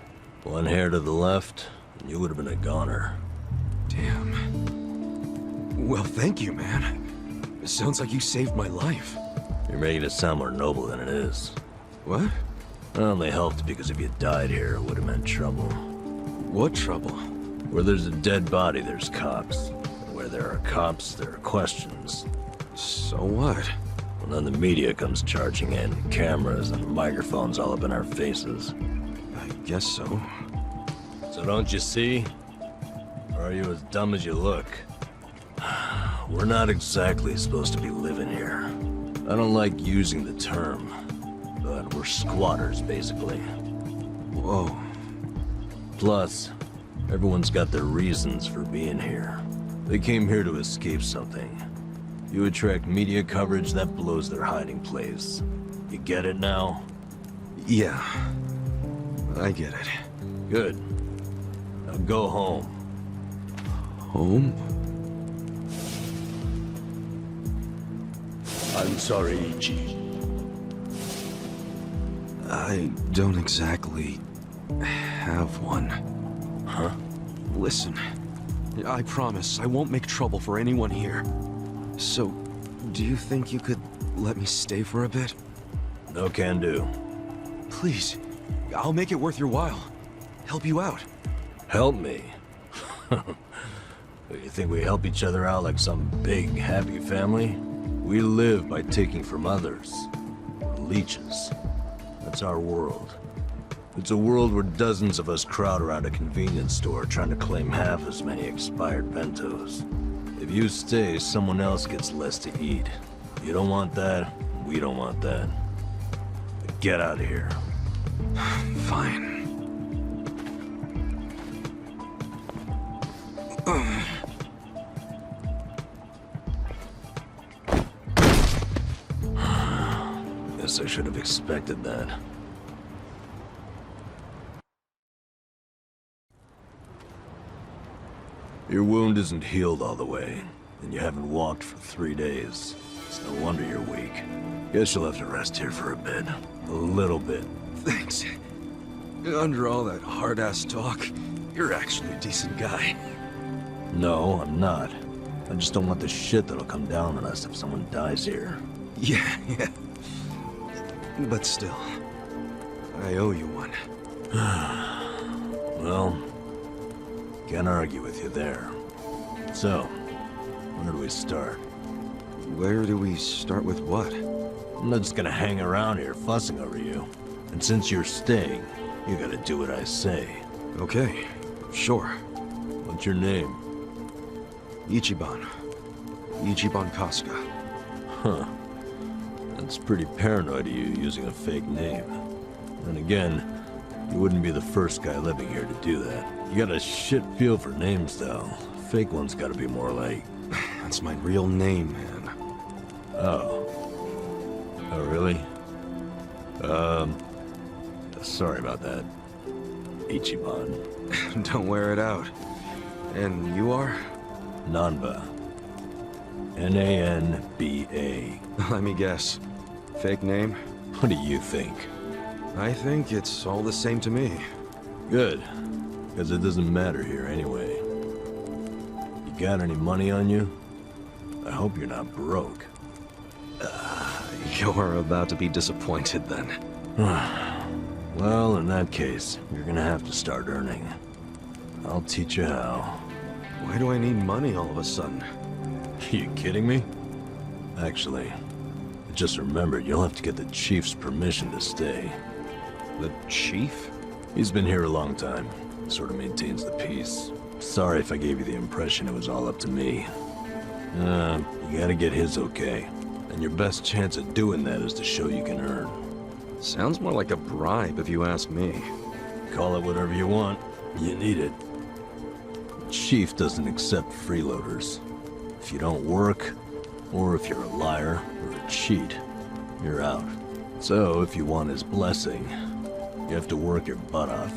1 hair to the left, and you would have been a goner. Damn. Well, thank you, man. It sounds like you saved my life. You're making it sound more noble than it is. What? I only helped because if you died here, it would have meant trouble. What trouble? Where there's a dead body, there's cops. Where there are cops, there are questions. So what? Well, then the media comes charging in, cameras and microphones all up in our faces. I guess so. So don't you see? Or are you as dumb as you look? We're not exactly supposed to be living here. I don't like using the term, but we're squatters, basically. Whoa. Plus, everyone's got their reasons for being here. They came here to escape something. You attract media coverage, that blows their hiding place. You get it now? Yeah. I get it. Good. Now go home. Home? I'm sorry, Ichi. I don't exactly have one. Huh? Listen, I promise I won't make trouble for anyone here. So, do you think you could let me stay for a bit? No can do. Please, I'll make it worth your while. Help you out. Help me? You think we help each other out like some big, happy family? We live by taking from others. Leeches. That's our world. It's a world where dozens of us crowd around a convenience store trying to claim half as many expired bentos. If you stay, someone else gets less to eat. You don't want that, we don't want that. Get out of here. Fine. Guess I should have expected that. Your wound isn't healed all the way, and you haven't walked for 3 days. It's no wonder you're weak. Guess you'll have to rest here for a bit. A little bit. Thanks. Under all that hard-ass talk, you're actually a decent guy. No, I'm not. I just don't want the shit that'll come down on us if someone dies here. Yeah. But still, I owe you one. Well, can't argue with you there. So, where do we start? Where do we start with what? I'm not just gonna hang around here fussing over you. And since you're staying, you gotta do what I say. Okay, sure. What's your name? Ichiban. Ichiban Kasuga. Huh. That's pretty paranoid of you using a fake name. And again, you wouldn't be the first guy living here to do that. You got a shit feel for names, though. Fake ones gotta be more like... That's my real name, man. Oh. Oh, really? Sorry about that. Ichiban. Don't wear it out. And you are? Nanba. N-A-N-B-A. Let me guess. Fake name? What do you think? I think it's all the same to me. Good. Because it doesn't matter here anyway. You got any money on you? I hope you're not broke. You're about to be disappointed then. Well, in that case, you're gonna have to start earning. I'll teach you how. Why do I need money all of a sudden? You kidding me? Actually, I just remembered you'll have to get the chief's permission to stay. The chief? He's been here a long time. Sort of maintains the peace. Sorry if I gave you the impression it was all up to me. You gotta get his okay. And your best chance at doing that is to show you can earn. Sounds more like a bribe if you ask me. Call it whatever you want. You need it. The chief doesn't accept freeloaders. If you don't work, or if you're a liar or a cheat, you're out. So if you want his blessing, you have to work your butt off,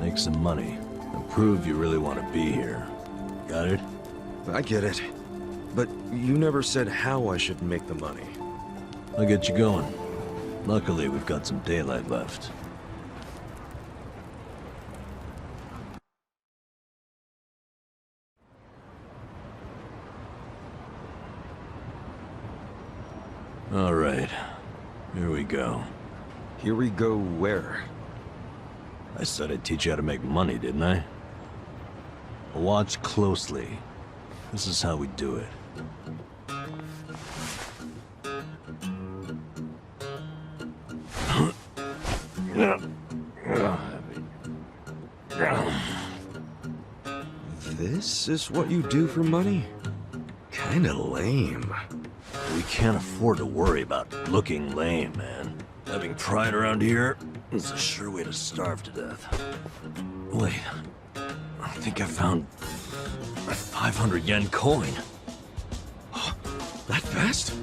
make some money, and prove you really want to be here. Got it? I get it. But you never said how I should make the money. I'll get you going. Luckily, we've got some daylight left. All right. Here we go. Here we go where? I said I'd teach you how to make money, didn't I? Watch closely. This is how we do it. This is what you do for money? Kinda lame. We can't afford to worry about looking lame, man. Having pride around here is a sure way to starve to death. Wait, I think I found a 500 yen coin. That fast?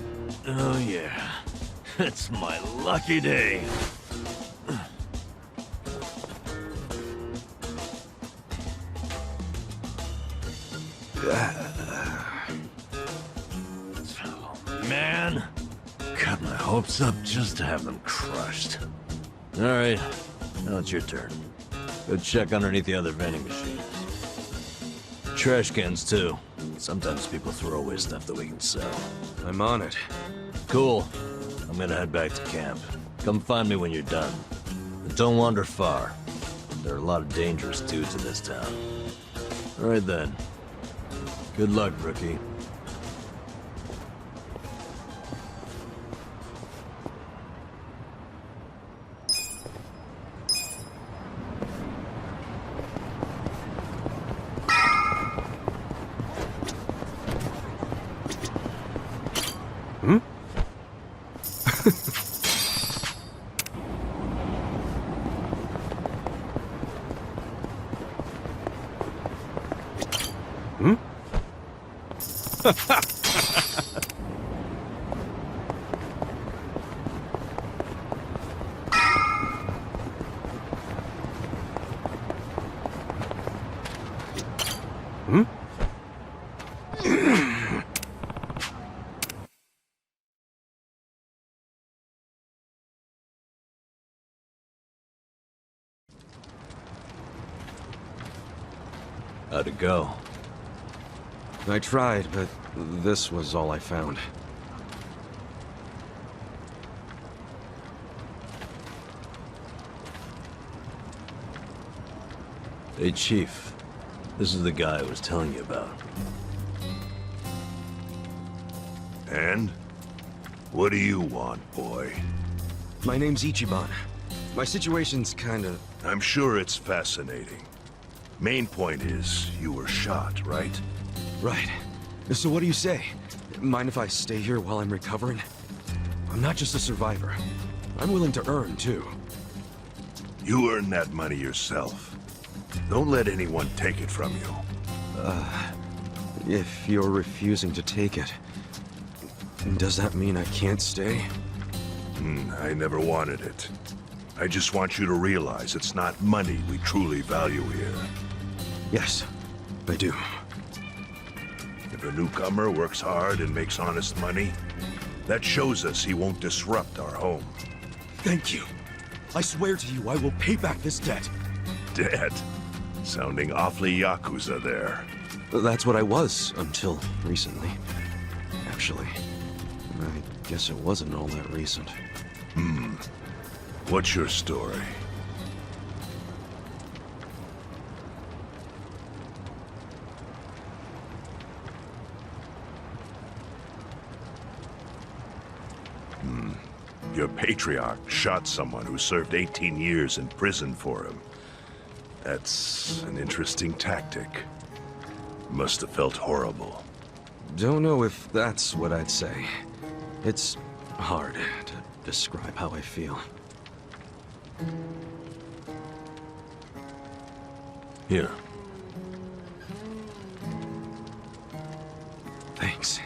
Oh yeah, it's my lucky day. Man, got my hopes up just to have them crushed. All right, now it's your turn. Go check underneath the other vending machines. Trash cans, too. Sometimes people throw away stuff that we can sell. I'm on it. Cool. I'm gonna head back to camp. Come find me when you're done. And don't wander far. There are a lot of dangerous dudes in this town. All right, then. Good luck, rookie. Hmm? Hmm? How'd it go? I tried, but this was all I found. Hey, Chief. This is the guy I was telling you about. And? What do you want, boy? My name's Ichiban. My situation's kinda... I'm sure it's fascinating. Main point is, you were shot, right? Right. So what do you say? Mind if I stay here while I'm recovering? I'm not just a survivor. I'm willing to earn, too. You earn that money yourself. Don't let anyone take it from you. If you're refusing to take it, does that mean I can't stay? I never wanted it. I just want you to realize it's not money we truly value here. Yes, I do. If a newcomer works hard and makes honest money, that shows us he won't disrupt our home. Thank you. I swear to you I will pay back this debt. Debt? Sounding awfully Yakuza there. That's what I was, until recently. Actually, I guess it wasn't all that recent. What's your story? Your patriarch shot someone who served 18 years in prison for him. That's an interesting tactic. Must have felt horrible. Don't know if that's what I'd say. It's hard to describe how I feel. Here. Thanks.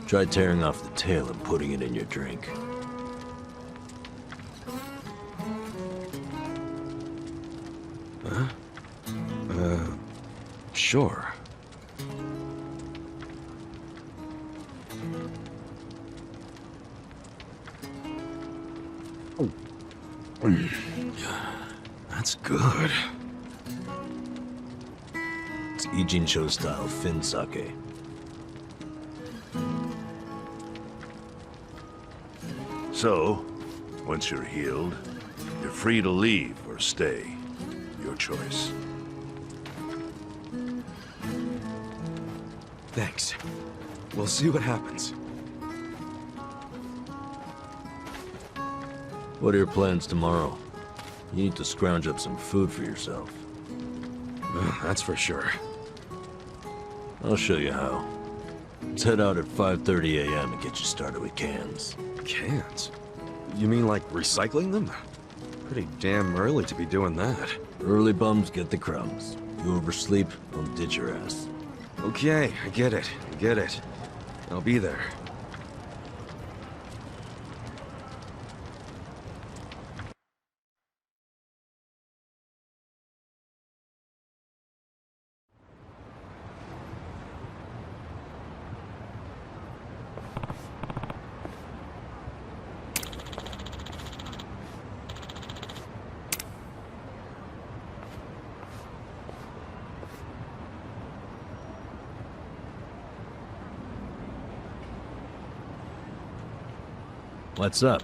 Try tearing off the tail and putting it in your drink. Huh? Sure. That's good. It's Ijincho style Fin sake. So, once you're healed, you're free to leave or stay. Your choice. Thanks. We'll see what happens. What are your plans tomorrow? You need to scrounge up some food for yourself. That's for sure. I'll show you how. Let's head out at 5:30 a.m. and get you started with cans. Cans? You mean like recycling them? Pretty damn early to be doing that. Early bums get the crumbs. You oversleep, I'll ditch your ass. Okay, I get it. I'll be there. What's up?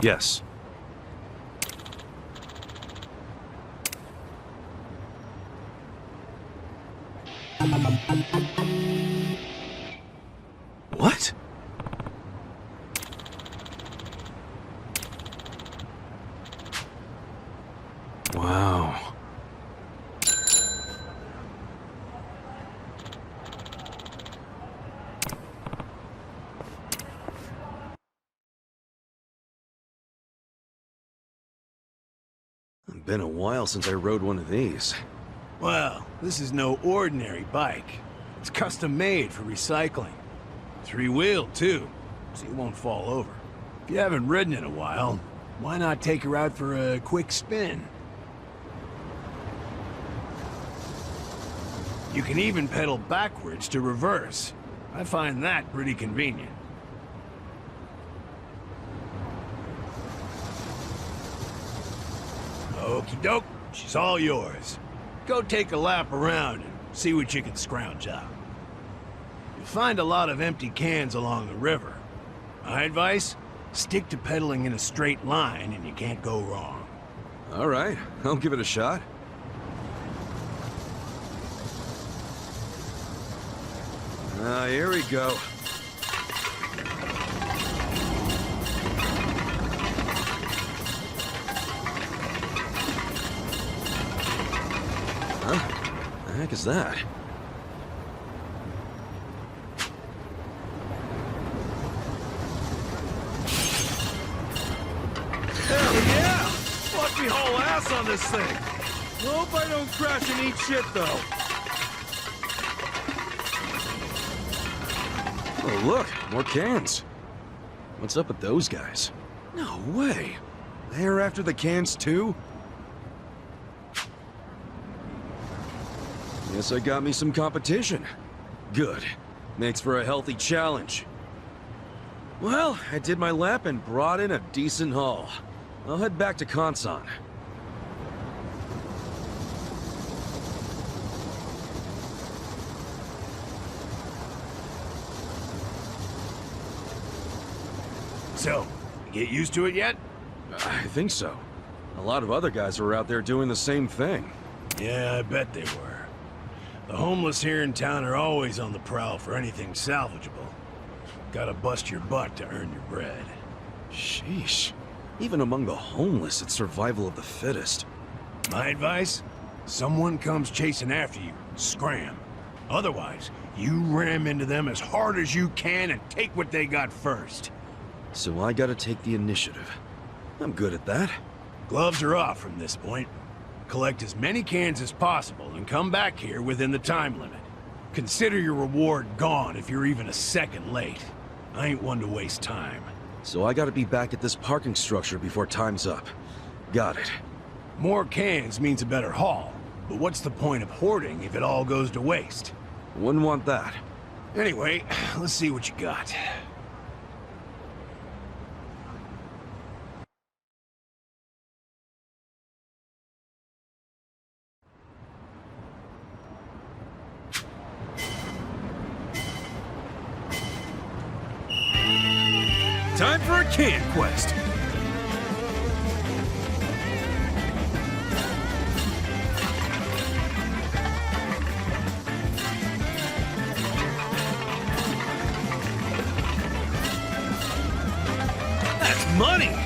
Yes. Been a while since I rode one of these. Well, this is no ordinary bike. It's custom made for recycling. 3-wheeled, too, so you won't fall over. If you haven't ridden in a while, why not take her out for a quick spin? You can even pedal backwards to reverse. I find that pretty convenient. Okie doke, she's all yours. Go take a lap around and see what you can scrounge up. You'll find a lot of empty cans along the river. My advice? Stick to pedaling in a straight line and you can't go wrong. All right, I'll give it a shot. Here we go. Huh? The heck is that? Hell yeah! Fuck me whole ass on this thing! Hope I don't crash and eat shit, though. Oh, look, more cans. What's up with those guys? No way. They're after the cans, too? Guess I got me some competition. Good. Makes for a healthy challenge. Well, I did my lap and brought in a decent haul. I'll head back to Kansan. So, you get used to it yet? I think so. A lot of other guys were out there doing the same thing. Yeah, I bet they were. The homeless here in town are always on the prowl for anything salvageable. Gotta bust your butt to earn your bread. Sheesh. Even among the homeless, it's survival of the fittest. My advice? Someone comes chasing after you, scram. Otherwise, you ram into them as hard as you can and take what they got first. So I gotta take the initiative. I'm good at that. Gloves are off from this point. Collect as many cans as possible and come back here within the time limit. Consider your reward gone if you're even a second late. I ain't one to waste time. So I gotta be back at this parking structure before time's up. Got it. More cans means a better haul, but what's the point of hoarding if it all goes to waste? Wouldn't want that. Anyway, let's see what you got. Time for a can quest! That's money!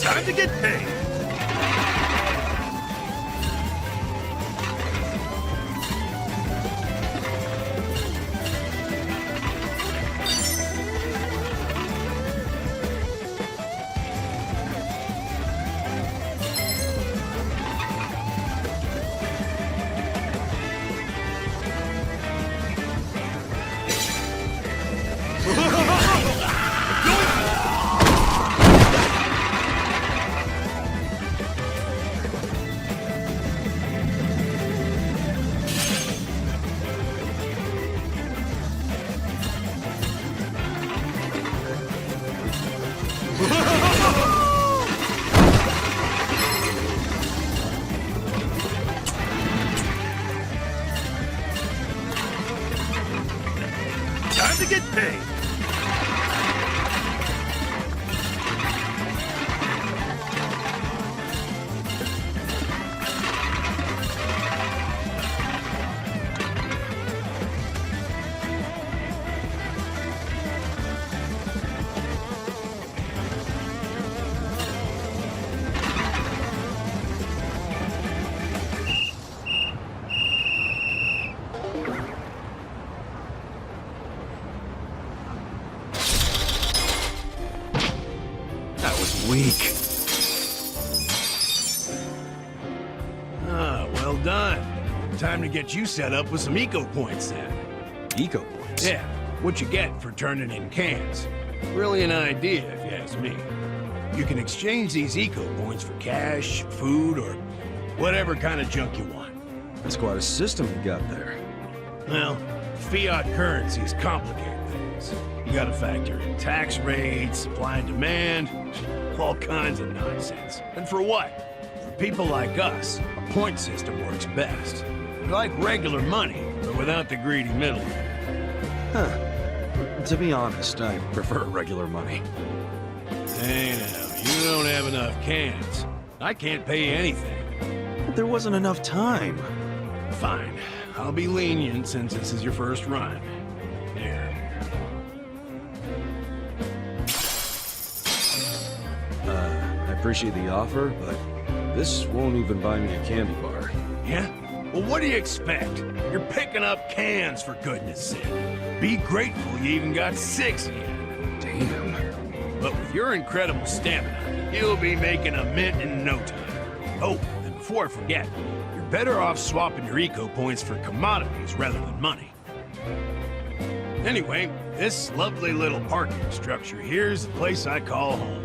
Time to get paid! done. Time to get you set up with some eco points then. Eco points? Yeah, what you get for turning in cans. Really an idea, if you ask me. You can exchange these eco points for cash, food, or whatever kind of junk you want. That's quite a system you got there. Well, fiat currencies complicate things. You gotta factor in tax rates, supply and demand, all kinds of nonsense. And for what? For people like us, a point system works best. We like regular money, but without the greedy middleman. Huh. To be honest, I prefer regular money. Hey now, you don't have enough cans. I can't pay you anything. But there wasn't enough time. Fine. I'll be lenient since this is your first run. Here. I appreciate the offer, but this won't even buy me a candy bar. Yeah? Well, what do you expect? You're picking up cans, for goodness sake. Be grateful you even got 6 yet. Damn. But with your incredible stamina, you'll be making a mint in no time. Oh, and before I forget, you're better off swapping your eco points for commodities rather than money. Anyway, this lovely little parking structure here's the place I call home.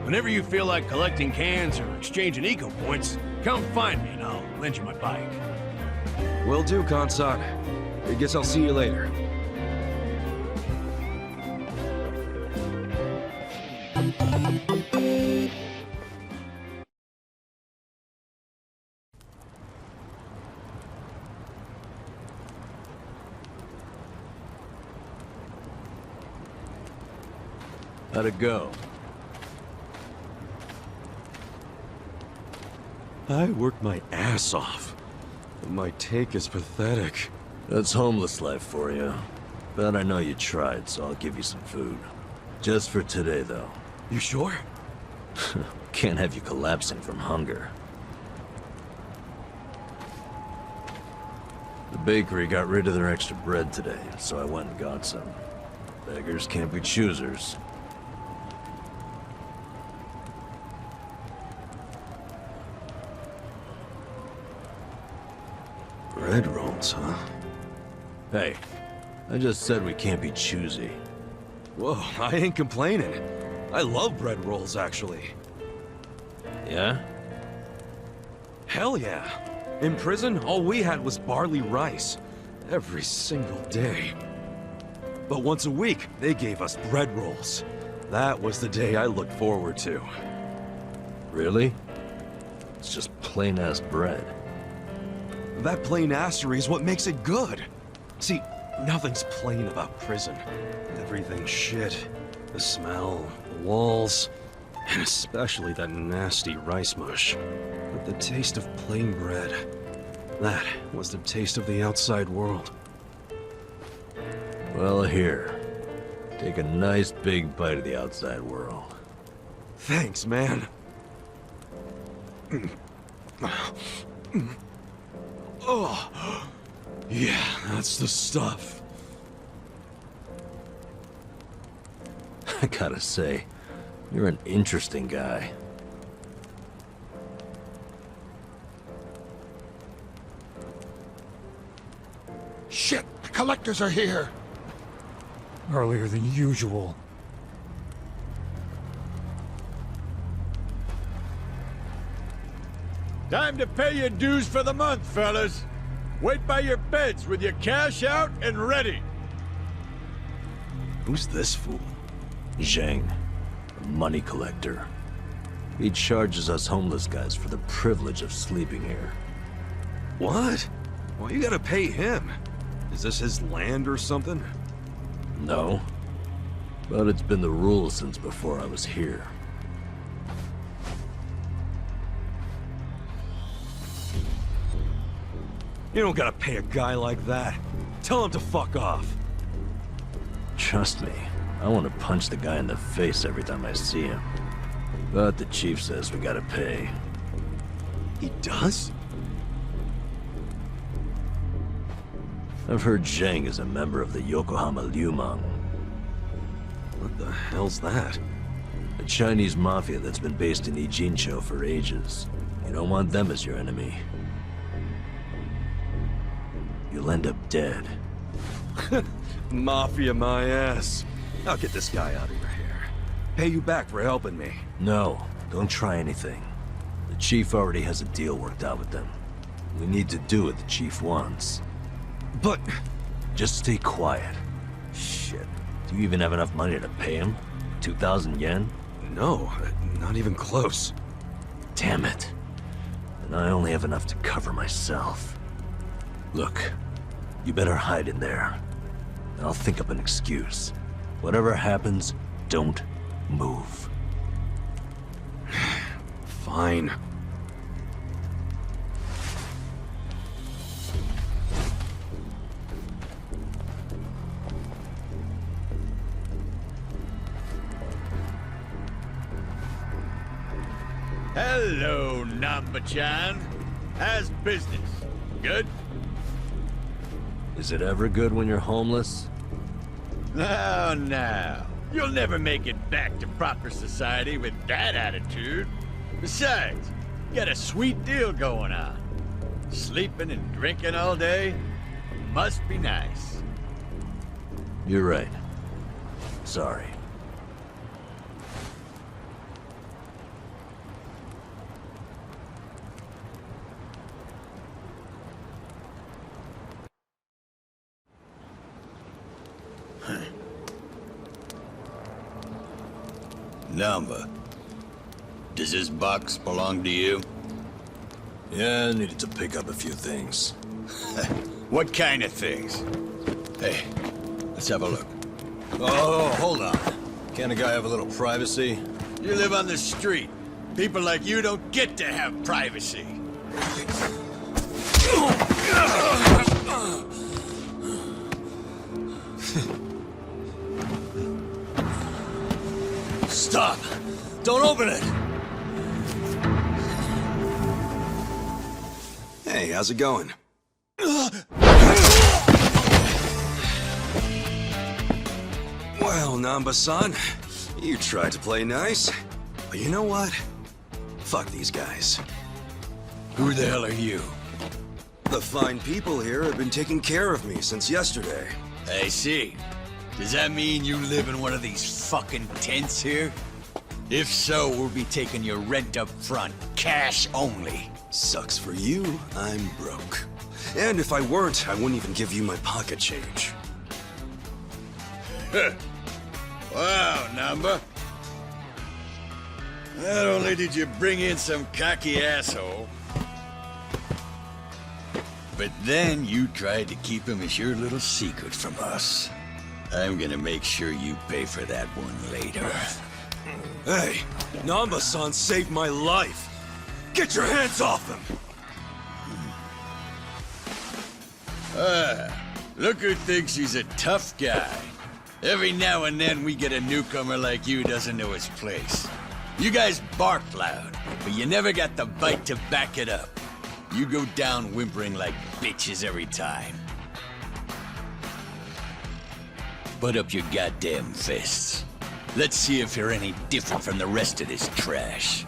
Whenever you feel like collecting cans or exchanging eco points, come find me and I'll lend you my bike. Will do, Kansan. I guess I'll see you later. How'd it go? I worked my ass off. My take is pathetic. That's homeless life for you. But I know you tried, so I'll give you some food. Just for today, though. You sure? Can't have you collapsing from hunger. The bakery got rid of their extra bread today, so I went and got some. Beggars can't be choosers. Bread rolls, huh? Hey, I just said we can't be choosy. Whoa, I ain't complaining. I love bread rolls, actually. Yeah? Hell yeah. In prison, all we had was barley rice. Every single day. But once a week, they gave us bread rolls. That was the day I looked forward to. Really? It's just plain-ass bread. That plain-assery is what makes it good. See, nothing's plain about prison. Everything's shit. The smell, the walls, and especially that nasty rice mush. But the taste of plain bread, that was the taste of the outside world. Well, here. Take a nice big bite of the outside world. Thanks, man. Oh, yeah, that's the stuff. I gotta say, you're an interesting guy. Shit, the collectors are here. Earlier than usual. Time to pay your dues for the month, fellas. Wait by your beds with your cash out and ready. Who's this fool? Zhang, a money collector. He charges us homeless guys for the privilege of sleeping here. What? Well, you gotta pay him. Is this his land or something? No. But it's been the rule since before I was here. You don't gotta pay a guy like that. Tell him to fuck off. Trust me, I want to punch the guy in the face every time I see him. But the chief says we gotta pay. He does? I've heard Zhang is a member of the Yokohama Liumang. What the hell's that? A Chinese mafia that's been based in Ijincho for ages. You don't want them as your enemy. you'll end up dead. Mafia my ass. I'll get this guy out of your hair. Pay you back for helping me. No, don't try anything. The chief already has a deal worked out with them. We need to do what the chief wants. But... Just stay quiet. Shit. Do you even have enough money to pay him? 2,000 yen? No, not even close. Damn it. And I only have enough to cover myself. Look, you better hide in there. I'll think up an excuse. Whatever happens, don't move. Fine. Hello, Nanba-chan. How's business? Good? Is it ever good when you're homeless? Oh, no. You'll never make it back to proper society with that attitude. Besides, you got a sweet deal going on. Sleeping and drinking all day must be nice. You're right. Sorry. Nanba, does this box belong to you? Yeah, I needed to pick up a few things. What kind of things? Hey, let's have a look. Oh, hold on. Can't a guy have a little privacy? You live on the street. People like you don't get to have privacy. Stop! Don't open it! Hey, how's it going? Well, Nanba-san, you tried to play nice, but you know what? Fuck these guys. Who the hell are you? The fine people here have been taking care of me since yesterday. I see. Does that mean you live in one of these fucking tents here? If so, we'll be taking your rent up front, cash only. Sucks for you, I'm broke. And if I weren't, I wouldn't even give you my pocket change. Wow, Nanba. Not only did you bring in some cocky asshole, but then you tried to keep him as your little secret from us. I'm gonna make sure you pay for that one later. Hey, Nanba-san saved my life. Get your hands off him! Look who thinks he's a tough guy. Every now and then we get a newcomer like you doesn't know his place. You guys bark loud, but you never got the bite to back it up. You go down whimpering like bitches every time. Put up your goddamn fists. Let's see if you're any different from the rest of this trash.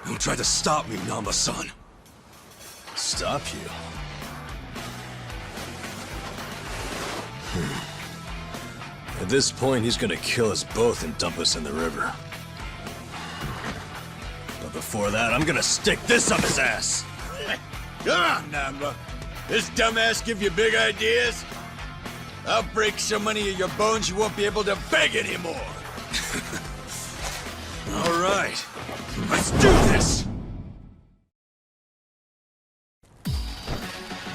Don't try to stop me, Nanba-san. Stop you? At this point, he's gonna kill us both and dump us in the river. But before that, I'm gonna stick this up his ass! Come on, Nanba. This dumbass give you big ideas? I'll break so many of your bones you won't be able to beg anymore. All right, let's do this!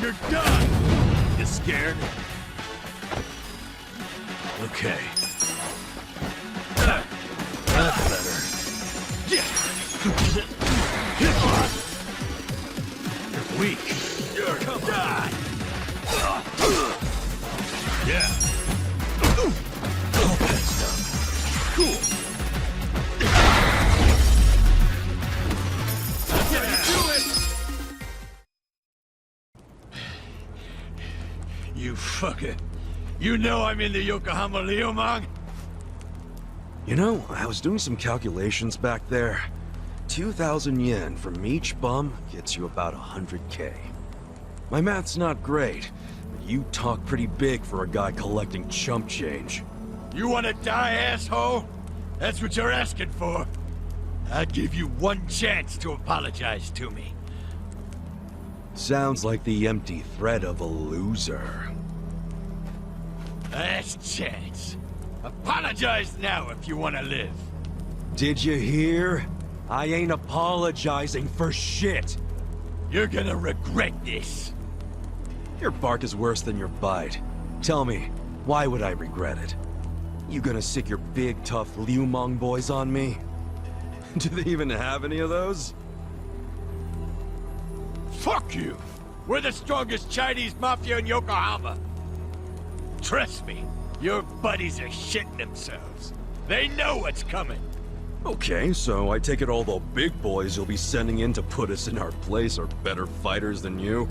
You're done! You scared? Okay. That's better. You're weak. You're die! Yeah. All that stuff. Cool. You fucker. You know I'm in the Yokohama Liumang? You know, I was doing some calculations back there. 2,000 yen from each bum gets you about 100K. My math's not great, but you talk pretty big for a guy collecting chump change. You wanna die, asshole? That's what you're asking for. I'll give you one chance to apologize to me. Sounds like the empty threat of a loser. Last chance. Apologize now if you wanna live. Did you hear? I ain't apologizing for shit. You're gonna regret this. Your bark is worse than your bite. Tell me, why would I regret it? You gonna sick your big, tough Liu Mong boys on me? Do they even have any of those? Fuck you! We're the strongest Chinese mafia in Yokohama. Trust me, your buddies are shitting themselves. They know what's coming. Okay, so I take it all the big boys you'll be sending in to put us in our place are better fighters than you?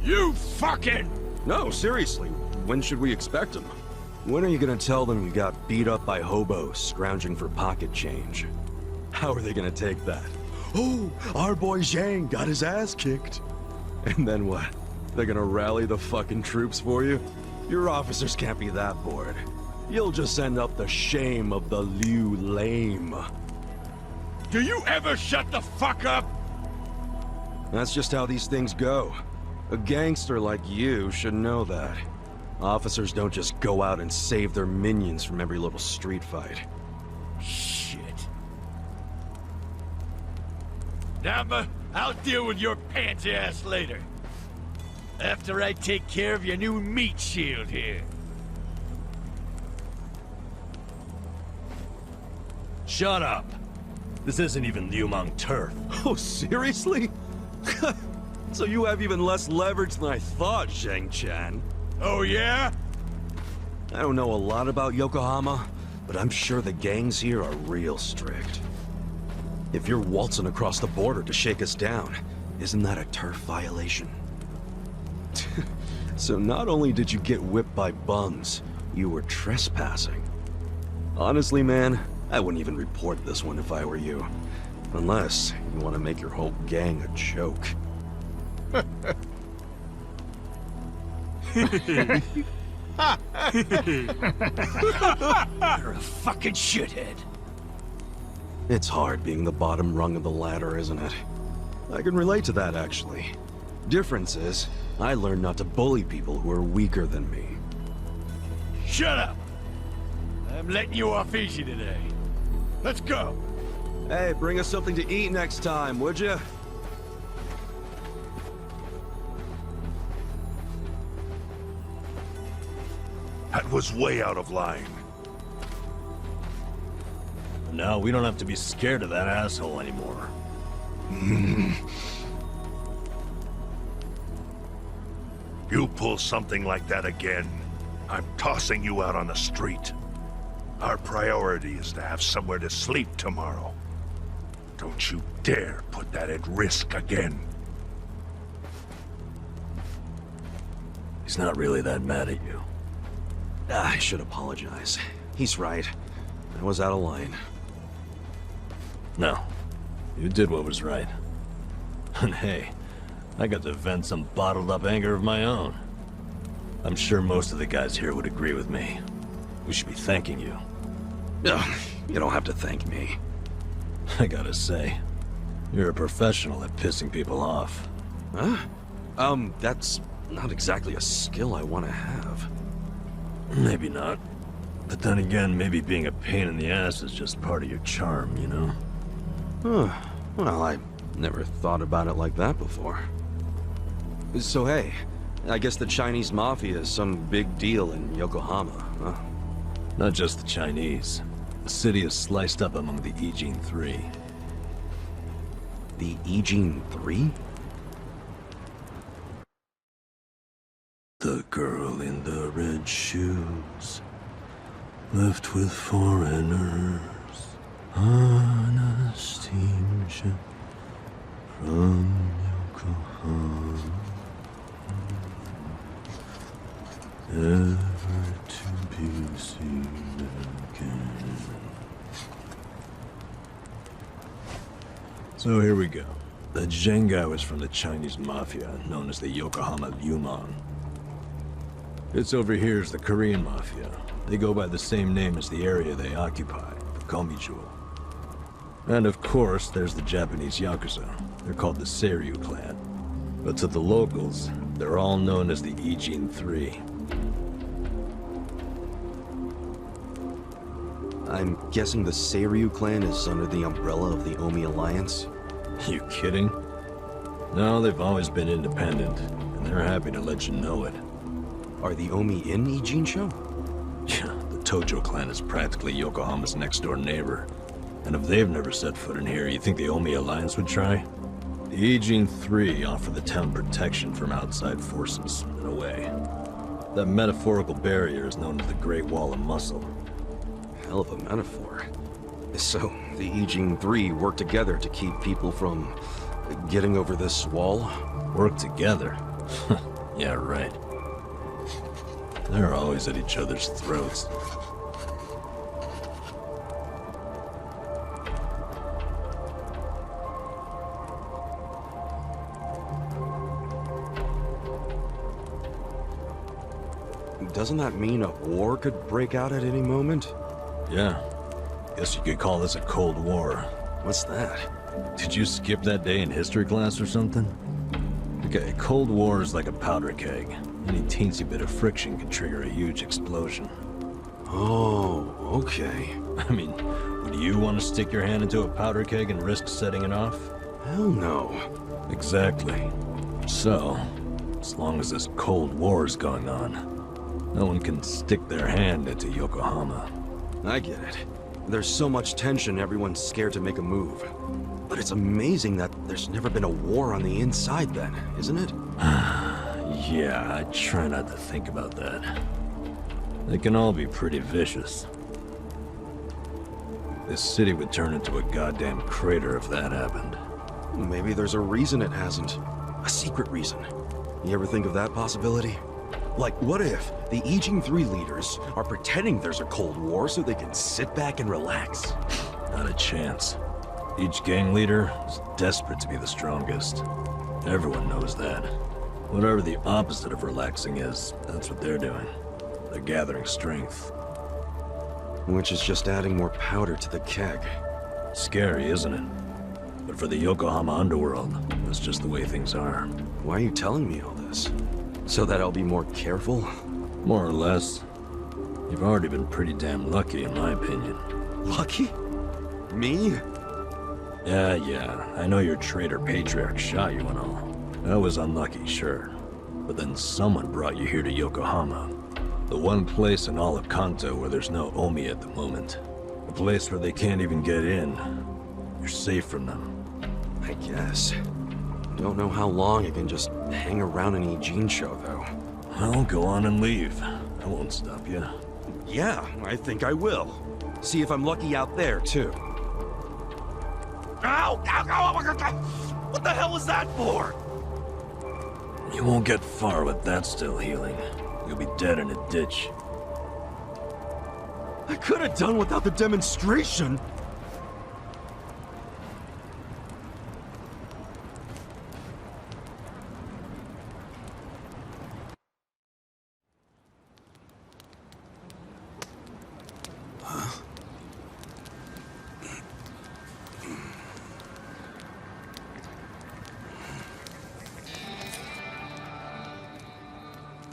You fucking... No, seriously, when should we expect them? When are you gonna tell them you got beat up by hobos scrounging for pocket change? How are they gonna take that? Oh, our boy Zhang got his ass kicked. And then what? They're gonna rally the fucking troops for you? Your officers can't be that bored. You'll just end up the shame of the Liu lame. Do you ever shut the fuck up? That's just how these things go. A gangster like you should know that. Officers don't just go out and save their minions from every little street fight. Shit. Nanba, I'll deal with your pansy ass later. After I take care of your new meat shield here. Shut up. This isn't even Liu Mong turf. Oh, seriously? So you have even less leverage than I thought, Zhang-chan. Oh, yeah? I don't know a lot about Yokohama, but I'm sure the gangs here are real strict. If you're waltzing across the border to shake us down, isn't that a turf violation? So not only did you get whipped by bums, you were trespassing. Honestly, man, I wouldn't even report this one if I were you. Unless you want to make your whole gang a joke. You're a fucking shithead. It's hard being the bottom rung of the ladder, isn't it? I can relate to that, actually. Difference is, I learned not to bully people who are weaker than me. Shut up! I'm letting you off easy today. Let's go! Hey, bring us something to eat next time, would you? That was way out of line. Now we don't have to be scared of that asshole anymore. You pull something like that again, I'm tossing you out on the street. Our priority is to have somewhere to sleep tomorrow. Don't you dare put that at risk again. He's not really that mad at you. I should apologize. He's right. I was out of line. No. You did what was right. And hey, I got to vent some bottled up anger of my own. I'm sure most of the guys here would agree with me. We should be thanking you. No, you don't have to thank me. I gotta say, you're a professional at pissing people off. Huh? That's not exactly a skill I want to have. Maybe not. But then again, maybe being a pain in the ass is just part of your charm, you know? Huh. Well, I never thought about it like that before. So hey, I guess the Chinese Mafia is some big deal in Yokohama, huh? Not just the Chinese. The city is sliced up among the Ijin Three. The Ijin Three? The girl in the red shoes, left with foreigners, on a steamship from Yokohama, never to be seen again. So here we go. The Zheng guy was from the Chinese mafia, known as the Yokohama Yumon. This over here is the Korean mafia. They go by the same name as the area they occupy, the Komijo. And of course, there's the Japanese Yakuza. They're called the Seiryu clan. But to the locals, they're all known as the Ijin 3. I'm guessing the Seiryu clan is under the umbrella of the Omi Alliance? You kidding? No, they've always been independent, and they're happy to let you know it. Are the Omi in Ijincho? Yeah, the Tojo clan is practically Yokohama's next-door neighbor. And if they've never set foot in here, you think the Omi Alliance would try? The Ijin 3 offer the town protection from outside forces, in a way. That metaphorical barrier is known as the Great Wall of Muscle. Hell of a metaphor. So, the Ijin 3 work together to keep people from getting over this wall? Work together? Yeah, right. They're always at each other's throats. Doesn't that mean a war could break out at any moment? Yeah. Guess you could call this a Cold War. What's that? Did you skip that day in history class or something? Okay, Cold War is like a powder keg. Any teensy bit of friction can trigger a huge explosion. Oh, okay. I mean, would you want to stick your hand into a powder keg and risk setting it off? Hell no. Exactly. So, as long as this Cold War is going on, no one can stick their hand into Yokohama. I get it. There's so much tension, everyone's scared to make a move. But it's amazing that there's never been a war on the inside then, isn't it? Yeah, I try not to think about that. They can all be pretty vicious. This city would turn into a goddamn crater if that happened. Maybe there's a reason it hasn't. A secret reason. You ever think of that possibility? Like, what if the Ijin 3 leaders are pretending there's a Cold War so they can sit back and relax? Not a chance. Each gang leader is desperate to be the strongest. Everyone knows that. Whatever the opposite of relaxing is, that's what they're doing. They're gathering strength. Which is just adding more powder to the keg. Scary, isn't it? But for the Yokohama underworld, that's just the way things are. Why are you telling me all this? So that I'll be more careful? More or less. You've already been pretty damn lucky, in my opinion. Lucky? Me? Yeah. I know your traitor patriarch shot you and all. That was unlucky, sure. But then someone brought you here to Yokohama. The one place in all of Kanto where there's no Omi at the moment. A place where they can't even get in. You're safe from them. I guess. Don't know how long I can just hang around in Ijincho, though. Well, go on and leave. I won't stop you. Yeah, I think I will. See if I'm lucky out there, too. Ow! What the hell was that for? You won't get far with that still healing. You'll be dead in a ditch. I could have done without the demonstration.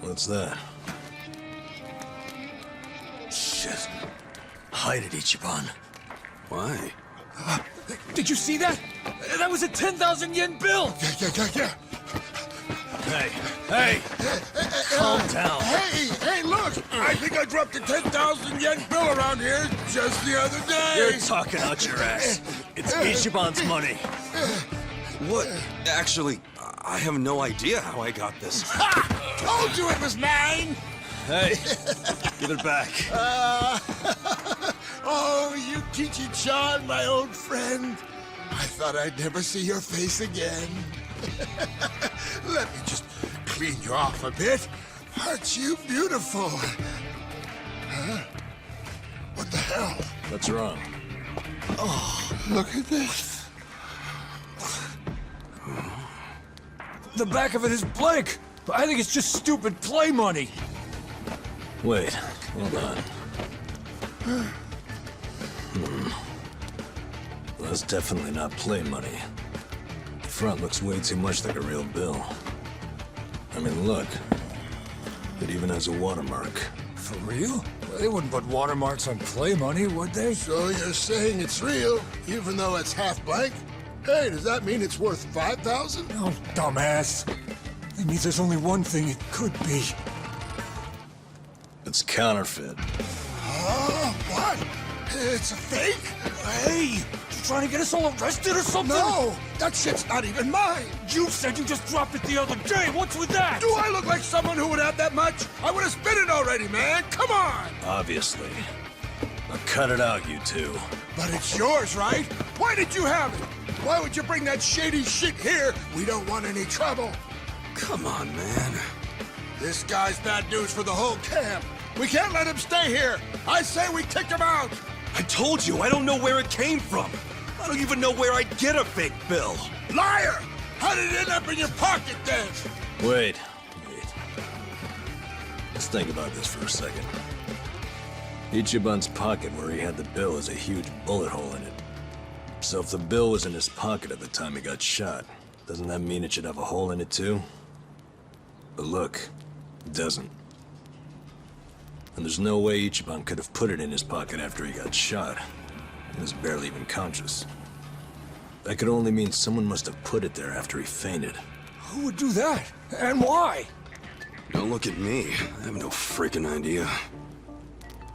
What's that? Shit. Hide it, Ichiban. Why? Did you see that? That was a 10,000 yen bill! Yeah. Hey! Calm down. Hey, look! I think I dropped a 10,000 yen bill around here just the other day! You're talking out your ass. It's Ichiban's money. What? Actually, I have no idea how I got this. Ha! Told you it was mine! Hey, give it back. Oh, you Kichi-chan, my old friend. I thought I'd never see your face again. Let me just clean you off a bit. Aren't you beautiful? Huh? What the hell? What's wrong? Oh, look at this. The back of it is blank. I think it's just stupid play money. Wait, hold on. That's definitely not play money. The front looks way too much like a real bill. I mean, look. It even has a watermark. For real? Well, they wouldn't put watermarks on play money, would they? So you're saying it's real, even though it's half blank? Hey, does that mean it's worth 5,000? Oh, dumbass. It means there's only one thing it could be. It's counterfeit. What? It's a fake? Hey! You trying to get us all arrested or something? No! That shit's not even mine! You said you just dropped it the other day! What's with that? Do I look like someone who would have that much? I would have spent it already, man! Come on! Obviously. Now cut it out, you two. But it's yours, right? Why did you have it? Why would you bring that shady shit here? We don't want any trouble. Come on, man. This guy's bad news for the whole camp. We can't let him stay here. I say we kick him out. I told you, I don't know where it came from. I don't even know where I'd get a fake bill. Liar! How did it end up in your pocket then? Wait. Let's think about this for a second. Ichiban's pocket where he had the bill has a huge bullet hole in it. So if the bill was in his pocket at the time he got shot, doesn't that mean it should have a hole in it too? But look, it doesn't. And there's no way Ichiban could have put it in his pocket after he got shot. He was barely even conscious. That could only mean someone must have put it there after he fainted. Who would do that? And why? Don't look at me. I have no freaking idea.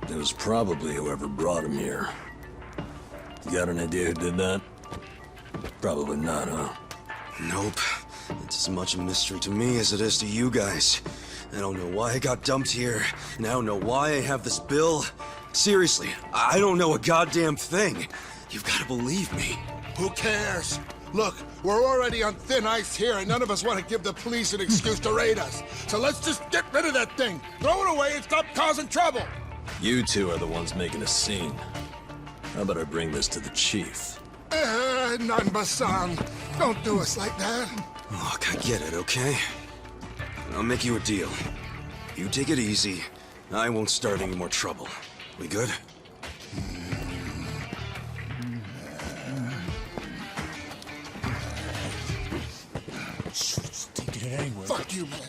It was probably whoever brought him here. You got an idea who did that? Probably not, huh? Nope. It's as much a mystery to me as it is to you guys. I don't know why I got dumped here, and I don't know why I have this bill. Seriously, I don't know a goddamn thing. You've got to believe me. Who cares? Look, we're already on thin ice here, and none of us want to give the police an excuse to raid us. So let's just get rid of that thing. Throw it away and stop causing trouble. You two are the ones making a scene. How about I bring this to the chief? Nanba-san, don't do us like that. Look, I get it, okay? I'll make you a deal. You take it easy. I won't start any more trouble. We good? Take it anyway. Fuck you, man.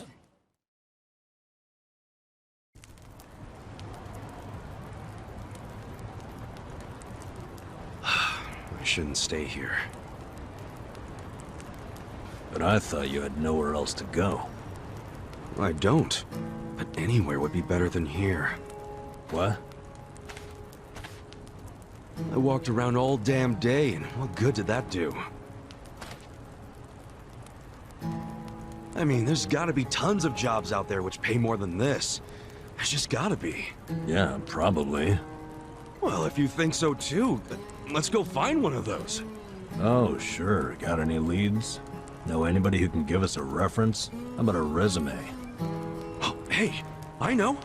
I shouldn't stay here. But I thought you had nowhere else to go. I don't. But anywhere would be better than here. What? I walked around all damn day, and what good did that do? I mean, there's gotta be tons of jobs out there which pay more than this. There's just gotta be. Yeah, probably. Well, if you think so too, then let's go find one of those. Oh, sure. Got any leads? Know anybody who can give us a reference? How about a resume? Oh, hey, I know.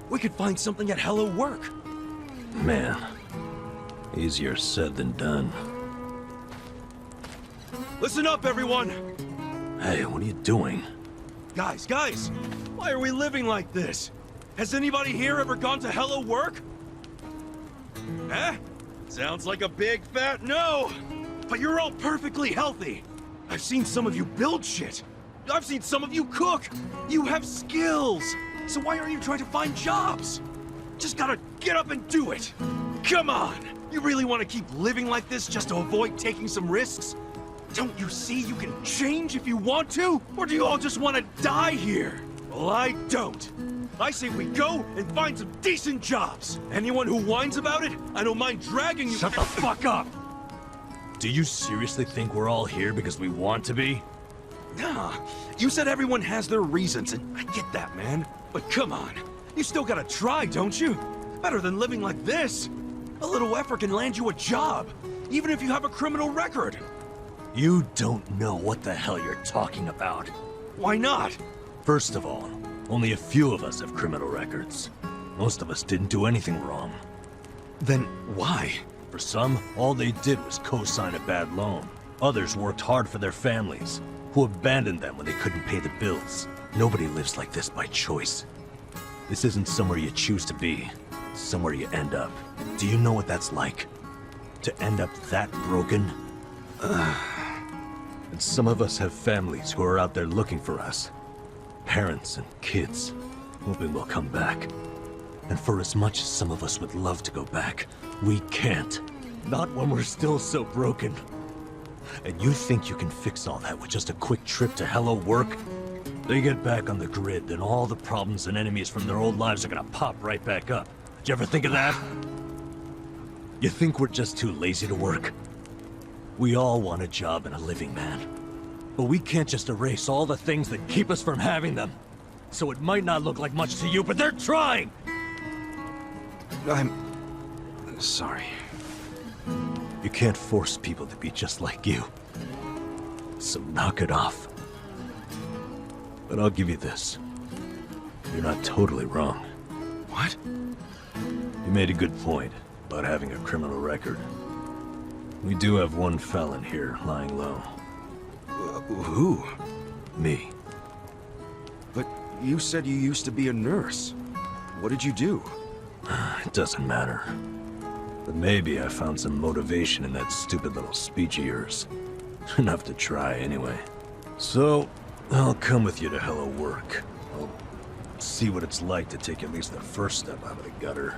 We could find something at Hello Work. Man, easier said than done. Listen up, everyone! Hey, what are you doing? Guys, why are we living like this? Has anybody here ever gone to Hello Work? Eh? Sounds like a big fat no! But you're all perfectly healthy! I've seen some of you build shit! I've seen some of you cook! You have skills! So why aren't you trying to find jobs? Just gotta get up and do it! Come on! You really want to keep living like this just to avoid taking some risks? Don't you see you can change if you want to? Or do you all just want to die here? Well, I don't. I say we go and find some decent jobs. Anyone who whines about it, I don't mind dragging you— Shut the fuck up! Do you seriously think we're all here because we want to be? Nah, you said everyone has their reasons, and I get that, man. But come on, you still gotta try, don't you? Better than living like this. A little effort can land you a job, even if you have a criminal record. You don't know what the hell you're talking about. Why not? First of all, only a few of us have criminal records. Most of us didn't do anything wrong. Then why? For some, all they did was co-sign a bad loan. Others worked hard for their families, who abandoned them when they couldn't pay the bills. Nobody lives like this by choice. This isn't somewhere you choose to be. It's somewhere you end up. Do you know what that's like? To end up that broken? And some of us have families who are out there looking for us. Parents and kids, hoping we'll come back. And for as much as some of us would love to go back, we can't. Not when we're still so broken. And you think you can fix all that with just a quick trip to Hello Work? They get back on the grid, then all the problems and enemies from their old lives are gonna pop right back up. Did you ever think of that? You think we're just too lazy to work? We all want a job and a living, man. But we can't just erase all the things that keep us from having them. So it might not look like much to you, but they're trying! I'm... sorry. You can't force people to be just like you. So knock it off. But I'll give you this. You're not totally wrong. What? You made a good point about having a criminal record. We do have one felon here, lying low. Who? Me. But you said you used to be a nurse. What did you do? It doesn't matter. But maybe I found some motivation in that stupid little speech of yours. Enough to try, anyway. So, I'll come with you to Hello Work. I'll see what it's like to take at least the first step out of the gutter.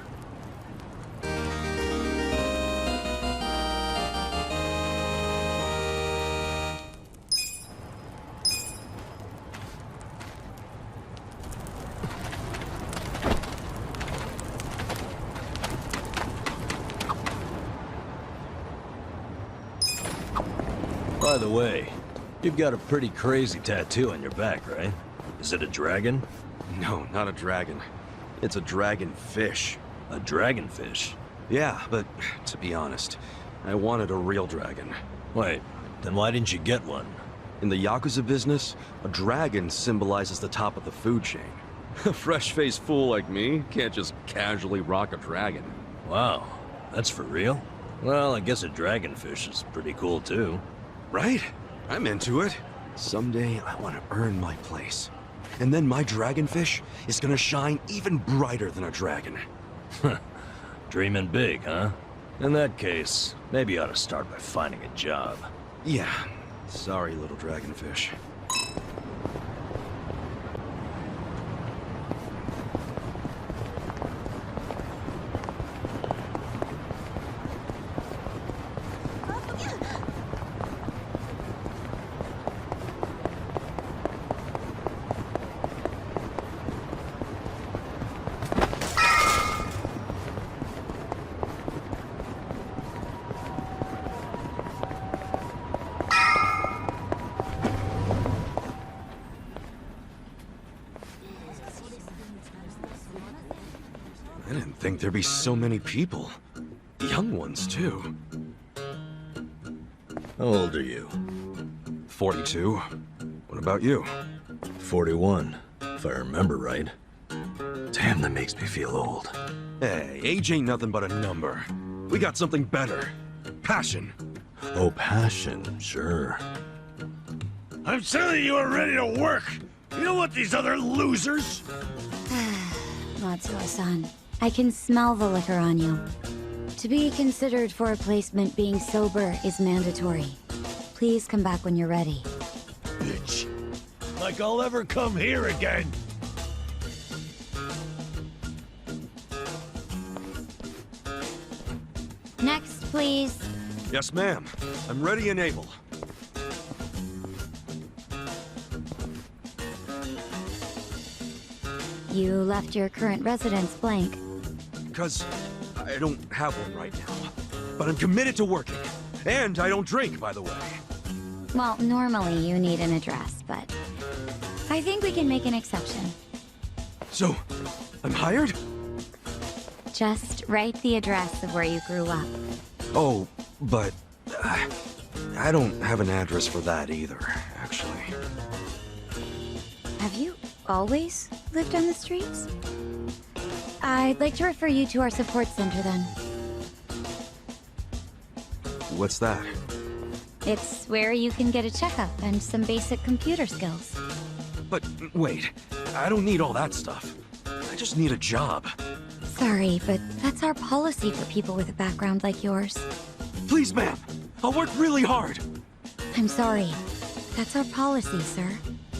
By the way, you've got a pretty crazy tattoo on your back, right? Is it a dragon? No, not a dragon. It's a dragonfish. A dragonfish? Yeah, but to be honest, I wanted a real dragon. Wait, then why didn't you get one? In the Yakuza business, a dragon symbolizes the top of the food chain. A fresh-faced fool like me can't just casually rock a dragon. Wow, that's for real? Well, I guess a dragonfish is pretty cool too. Right? I'm into it. Someday I want to earn my place. And then my dragonfish is gonna shine even brighter than a dragon. Dreaming big, huh? In that case, maybe you ought to start by finding a job. Yeah. Sorry, little dragonfish. I didn't think there'd be so many people. Young ones, too. How old are you? 42. What about you? 41, if I remember right. Damn, that makes me feel old. Hey, age ain't nothing but a number. We got something better. Passion. Oh, passion, sure. I'm telling you, we're ready to work. You don't want these other losers. Matsuo-san, I can smell the liquor on you. To be considered for a placement, being sober is mandatory. Please come back when you're ready. Bitch. Like I'll ever come here again. Next, please. Yes, ma'am. I'm ready and able. You left your current residence blank. Because I don't have one right now. But I'm committed to working. And I don't drink, by the way. Well, normally you need an address, but I think we can make an exception. So, I'm hired? Just write the address of where you grew up. Oh, but I don't have an address for that either, actually. Have you always lived on the streets? I'd like to refer you to our support center then. What's that? It's where you can get a checkup and some basic computer skills. But wait, I don't need all that stuff. I just need a job. Sorry, but that's our policy for people with a background like yours. Please, ma'am. I'll work really hard. I'm sorry. That's our policy, sir.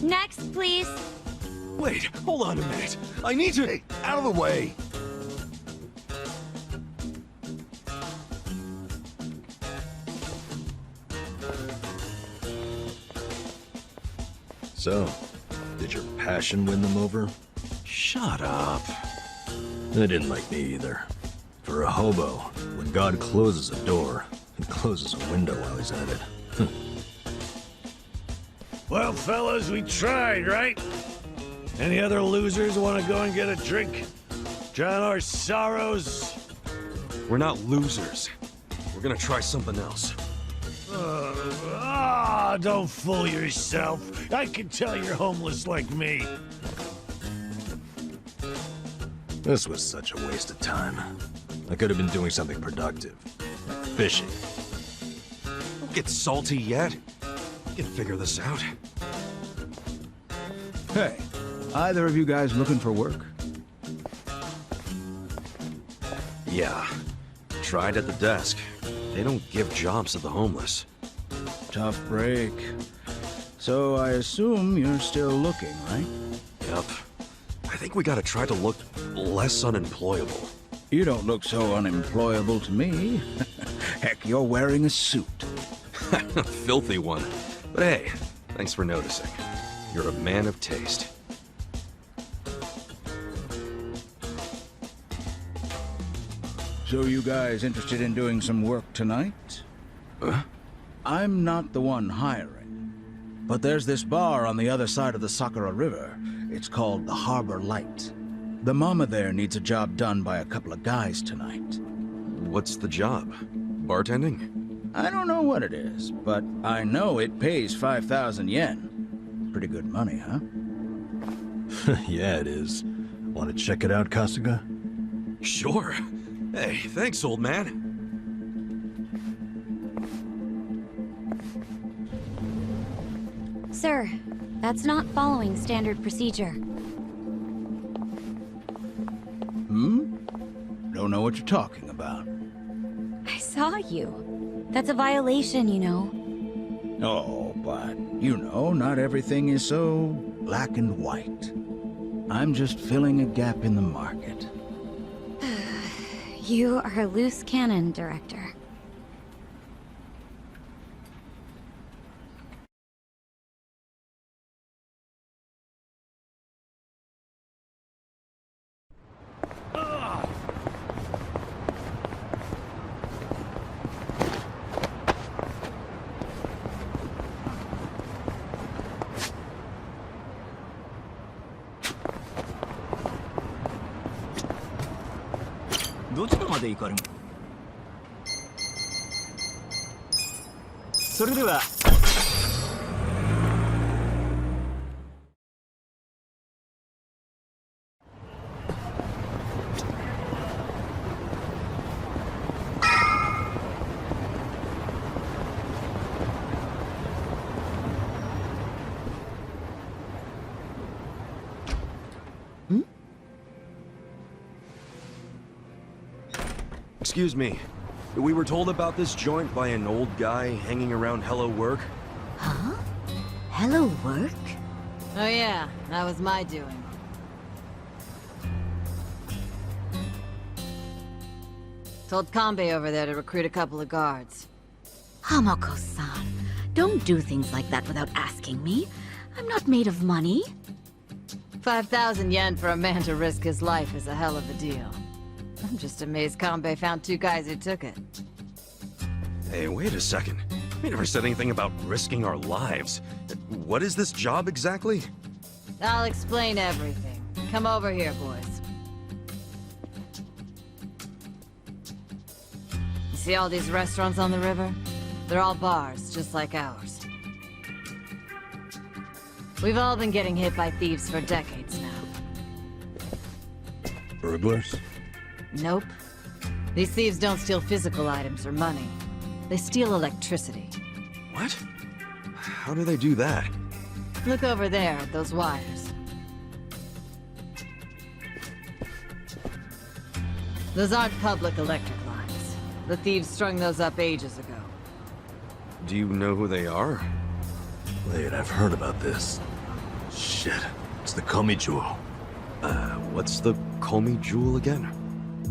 Next, please. Wait, hold on a minute. I need to... Hey, out of the way. So, did your passion win them over? Shut up. They didn't like me either. For a hobo, when God closes a door, he closes a window while he's at it. Well, fellas, we tried, right? Any other losers want to go and get a drink? Drown our sorrows? We're not losers. We're gonna try something else. Don't fool yourself. I can tell you're homeless like me. This was such a waste of time. I could have been doing something productive. Like fishing. Don't get salty yet. We can figure this out. Hey, either of you guys looking for work? Yeah. Tried at the desk. They don't give jobs to the homeless. Tough break. So I assume you're still looking, right? Yep. I think we gotta try to look less unemployable. You don't look so unemployable to me. Heck, you're wearing a suit. A filthy one. But hey, thanks for noticing. You're a man of taste. So you guys interested in doing some work tonight? I'm not the one hiring. But there's this bar on the other side of the Sakura River. It's called the Harbor Light. The mama there needs a job done by a couple of guys tonight. What's the job? Bartending? I don't know what it is, but I know it pays 5,000 yen. Pretty good money, huh? Yeah, it is. Want to check it out, Kasuga? Sure. Hey, thanks, old man. Sir, that's not following standard procedure. Don't know what you're talking about. I saw you. That's a violation, you know. Oh, but, you know, not everything is so black and white. I'm just filling a gap in the market. You are a loose cannon, Director. Excuse me. We were told about this joint by an old guy hanging around Hello Work. Huh? Hello Work? Oh yeah, that was my doing. Told Kanbei over there to recruit a couple of guards. Hamako-san, don't do things like that without asking me. I'm not made of money. 5,000 yen for a man to risk his life is a hell of a deal. I'm just amazed Kanbei found two guys who took it. Hey, wait a second. We never said anything about risking our lives. What is this job exactly? I'll explain everything. Come over here, boys. You see all these restaurants on the river? They're all bars, just like ours. We've all been getting hit by thieves for decades now. Burglars? Nope. These thieves don't steal physical items or money. They steal electricity. What? How do they do that? Look over there at those wires. Those aren't public electric lines. The thieves strung those up ages ago. Do you know who they are? Wait, I've heard about this. Shit, it's the Komi Jewel. What's the Komi Jewel again?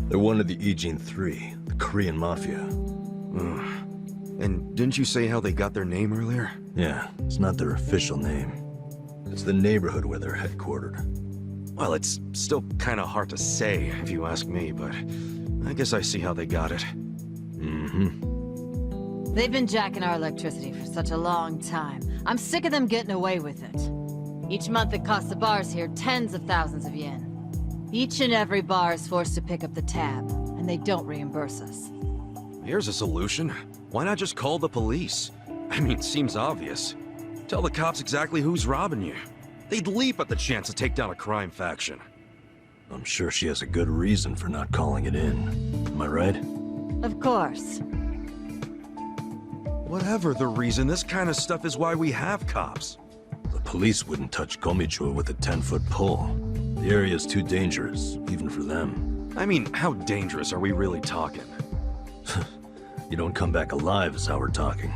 They're one of the Ijin 3, the Korean Mafia. And didn't you say how they got their name earlier? Yeah, it's not their official name. It's the neighborhood where they're headquartered. Well, it's still kinda hard to say, if you ask me, but I guess I see how they got it. Mm-hmm. They've been jacking our electricity for such a long time. I'm sick of them getting away with it. Each month it costs the bars here tens of thousands of yen. Each and every bar is forced to pick up the tab, and they don't reimburse us. Here's a solution. Why not just call the police? I mean, it seems obvious. Tell the cops exactly who's robbing you. They'd leap at the chance to take down a crime faction. I'm sure she has a good reason for not calling it in. Am I right? Of course. Whatever the reason, this kind of stuff is why we have cops. The police wouldn't touch Komichua with a 10-foot pole. The area's too dangerous, even for them. I mean, how dangerous are we really talking? You don't come back alive is how we're talking.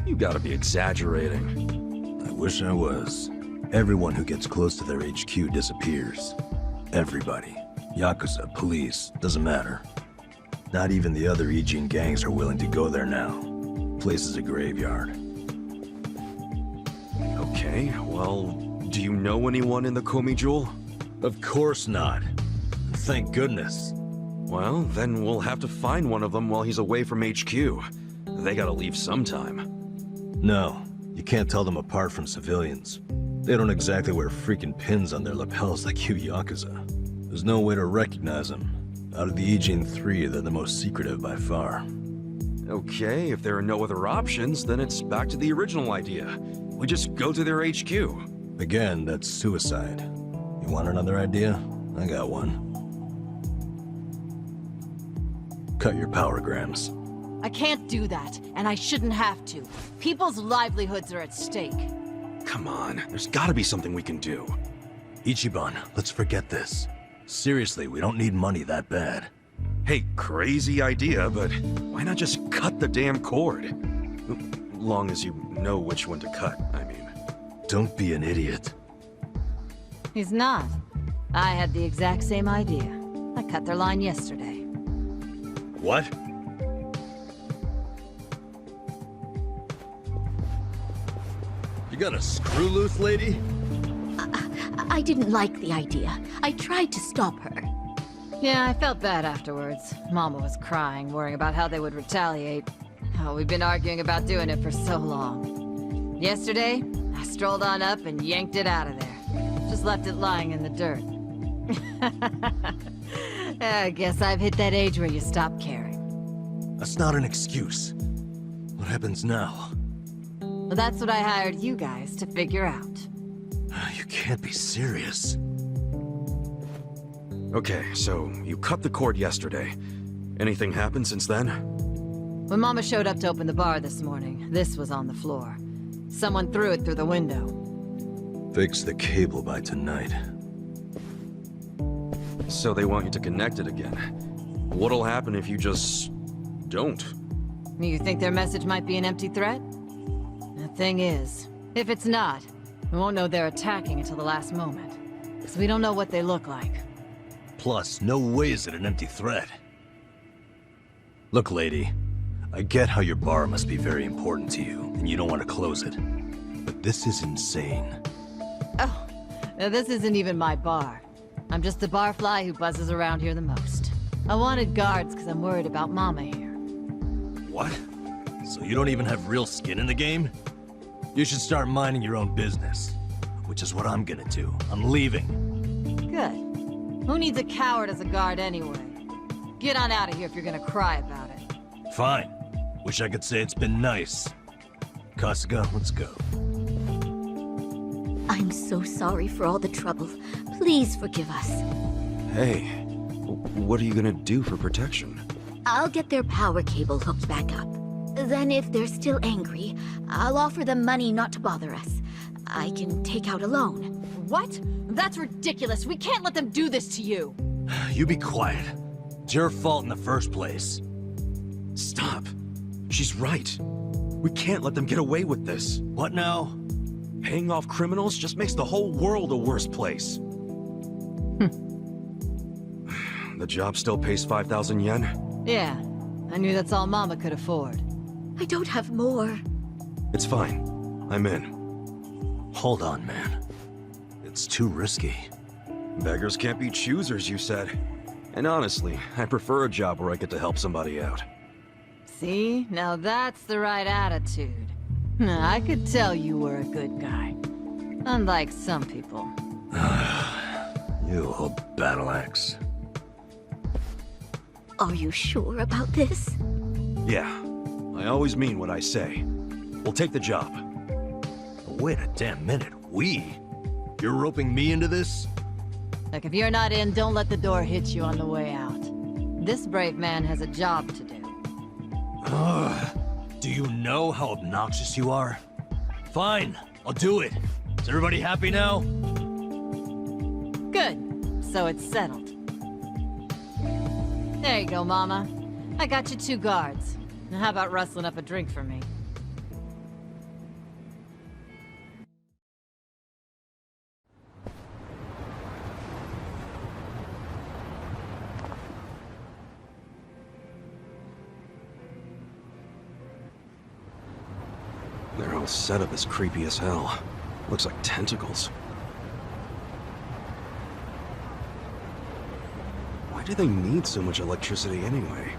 You gotta be exaggerating. I wish I was. Everyone who gets close to their HQ disappears. Everybody. Yakuza, police, doesn't matter. Not even the other Ijin gangs are willing to go there now. Place is a graveyard. Okay, well, do you know anyone in the Komi Jewel? Of course not. Thank goodness. Well, then we'll have to find one of them while he's away from HQ. They gotta leave sometime. No, you can't tell them apart from civilians. They don't exactly wear freaking pins on their lapels like you Yakuza. There's no way to recognize them. Out of the Ijin 3, they're the most secretive by far. Okay, if there are no other options, then it's back to the original idea. We just go to their HQ. Again, that's suicide. You want another idea? I got one. Cut your powergrams. I can't do that, and I shouldn't have to. People's livelihoods are at stake. Come on, there's gotta be something we can do. Ichiban, let's forget this. Seriously, we don't need money that bad. Hey, crazy idea, but why not just cut the damn cord? Long as you know which one to cut, I mean. Don't be an idiot. He's not. I had the exact same idea. I cut their line yesterday. What? You got a screw loose, lady? I didn't like the idea. I tried to stop her. Yeah, I felt bad afterwards. Mama was crying, worrying about how they would retaliate. Oh, we've been arguing about doing it for so long. Yesterday, I strolled on up and yanked it out of there. Just left it lying in the dirt. I guess I've hit that age where you stop caring. That's not an excuse. What happens now? Well, that's what I hired you guys to figure out. You can't be serious. Okay, so you cut the cord yesterday. Anything happened since then? When Mama showed up to open the bar this morning, this was on the floor. Someone threw it through the window. Fix the cable by tonight. So they want you to connect it again. What'll happen if you just... don't? You think their message might be an empty threat? The thing is, if it's not, we won't know they're attacking until the last moment. Because we don't know what they look like. Plus, no way is it an empty threat. Look, lady, I get how your bar must be very important to you, and you don't want to close it. But this is insane. Oh, now this isn't even my bar. I'm just the barfly who buzzes around here the most. I wanted guards because I'm worried about Mama here. What? So you don't even have real skin in the game? You should start minding your own business. Which is what I'm gonna do. I'm leaving. Good. Who needs a coward as a guard anyway? Get on out of here if you're gonna cry about it. Fine. Wish I could say it's been nice. Kasuga, let's go. I'm so sorry for all the trouble. Please forgive us. Hey, what are you gonna do for protection? I'll get their power cable hooked back up. Then if they're still angry, I'll offer them money not to bother us. I can take out a loan. What? That's ridiculous. We can't let them do this to you. You be quiet. It's your fault in the first place. Stop. She's right. We can't let them get away with this. What now? Paying off criminals just makes the whole world a worse place. The job still pays 5,000 yen? Yeah, I knew that's all Mama could afford. I don't have more. It's fine. I'm in. Hold on, man. It's too risky. Beggars can't be choosers, you said. And honestly, I prefer a job where I get to help somebody out. See? Now that's the right attitude. I could tell you were a good guy. Unlike some people. You old battle axe. Are you sure about this? Yeah. I always mean what I say. We'll take the job. Wait a damn minute. We? You're roping me into this? Look, if you're not in, don't let the door hit you on the way out. This brave man has a job to do. Do you know how obnoxious you are? Fine, I'll do it. Is everybody happy now? Good. So it's settled. There you go, Mama. I got you 2 guards. Now how about rustling up a drink for me? Their whole setup is creepy as hell. Looks like tentacles. Why do they need so much electricity anyway?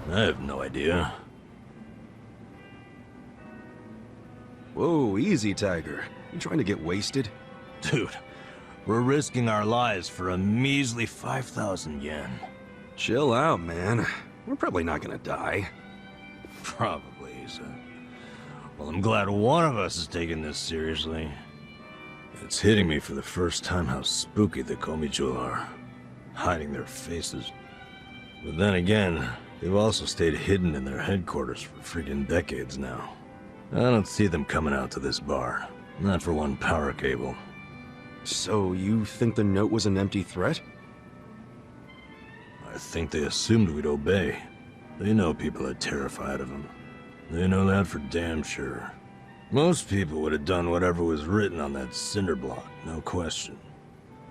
I have no idea. Whoa, easy, Tiger. You trying to get wasted? Dude, we're risking our lives for a measly 5,000 yen. Chill out, man. We're probably not gonna die. Probably, so. Well, I'm glad one of us is taking this seriously. It's hitting me for the first time how spooky the Komicho are. Hiding their faces. But then again, they've also stayed hidden in their headquarters for freaking decades now. I don't see them coming out to this bar. Not for one power cable. So you think the note was an empty threat? I think they assumed we'd obey. They know people are terrified of them. They know that for damn sure. Most people would have done whatever was written on that cinder block, no question.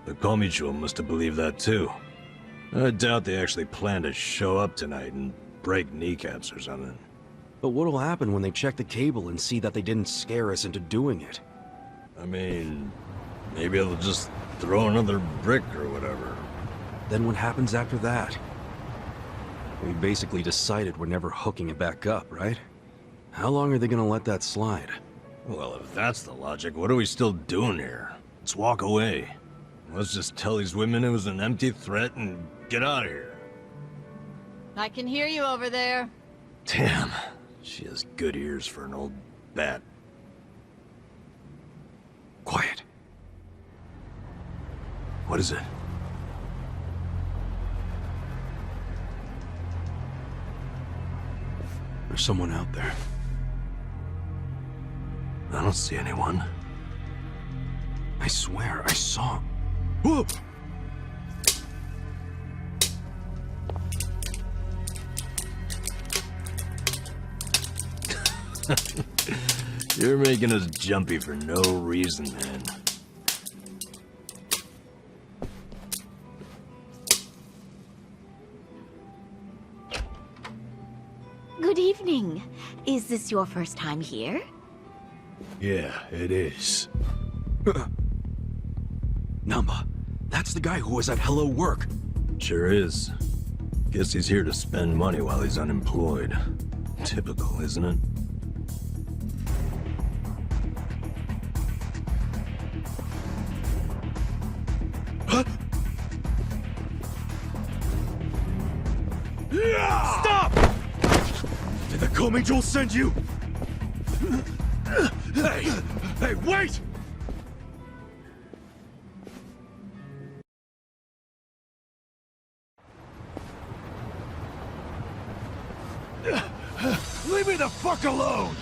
The Komicho must have believed that too. I doubt they actually plan to show up tonight and break kneecaps or something. But what'll happen when they check the cable and see that they didn't scare us into doing it? I mean, maybe they'll just throw another brick or whatever. Then what happens after that? We basically decided we're never hooking it back up, right? How long are they gonna let that slide? Well, if that's the logic, what are we still doing here? Let's walk away. Let's just tell these women it was an empty threat and get out of here. I can hear you over there. Damn, she has good ears for an old bat. Quiet. What is it? There's someone out there. I don't see anyone. I swear, I saw... Whoa! You're making us jumpy for no reason, man. Good evening. Is this your first time here? Yeah, it is. Nanba, that's the guy who was at Hello Work. Sure is. Guess he's here to spend money while he's unemployed. Typical, isn't it? Stop! Did the Komijo send you? Hey! Hey, wait! Leave me me the fuck alone!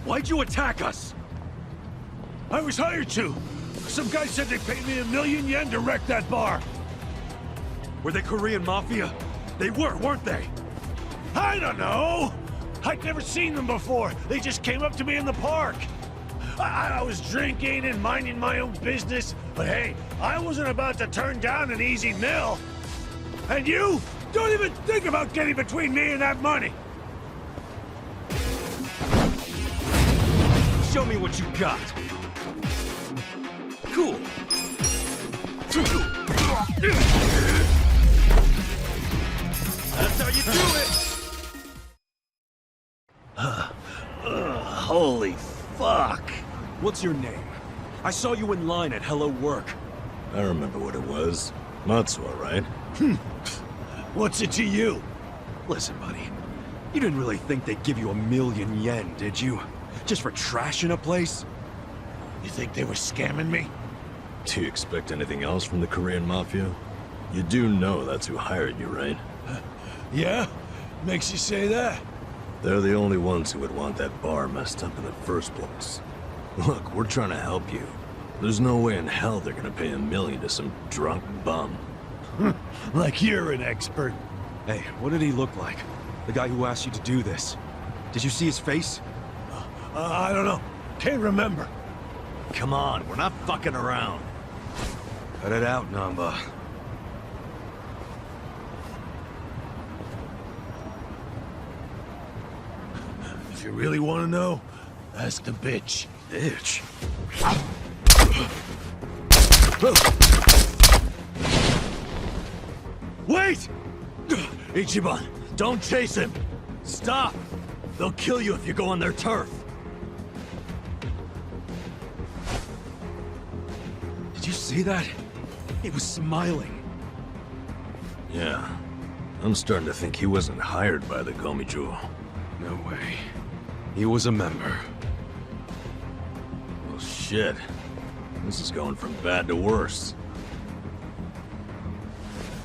Why'd you attack us? I was hired to. Some guy said they paid me 1,000,000 yen to wreck that bar. Were they Korean Mafia? They were, weren't they? I don't know! I'd never seen them before. They just came up to me in the park. I was drinking and minding my own business, but hey, I wasn't about to turn down an easy meal. And you? Don't even think about getting between me and that money! Show me what you got. Cool. That's how you do it! Holy fuck! What's your name? I saw you in line at Hello Work. I remember what it was. Matsuo, right? What's it to you? Listen, buddy. You didn't really think they'd give you 1,000,000 yen, did you? Just for trashing a place? You think they were scamming me? Do you expect anything else from the Korean Mafia? You do know that's who hired you, right? Yeah? Makes you say that? They're the only ones who would want that bar messed up in the first place. Look, we're trying to help you. There's no way in hell they're gonna pay 1,000,000 to some drunk bum. Like you're an expert. Hey, what did he look like? The guy who asked you to do this. Did you see his face? I don't know. Can't remember. Come on, we're not fucking around. Cut it out, Nanba. If you really want to know, ask the bitch. Bitch? Wait! Ichiban, don't chase him! Stop! They'll kill you if you go on their turf. Did you see that? He was smiling. Yeah. I'm starting to think he wasn't hired by the Gomijo. No way. He was a member. Well, shit. This is going from bad to worse.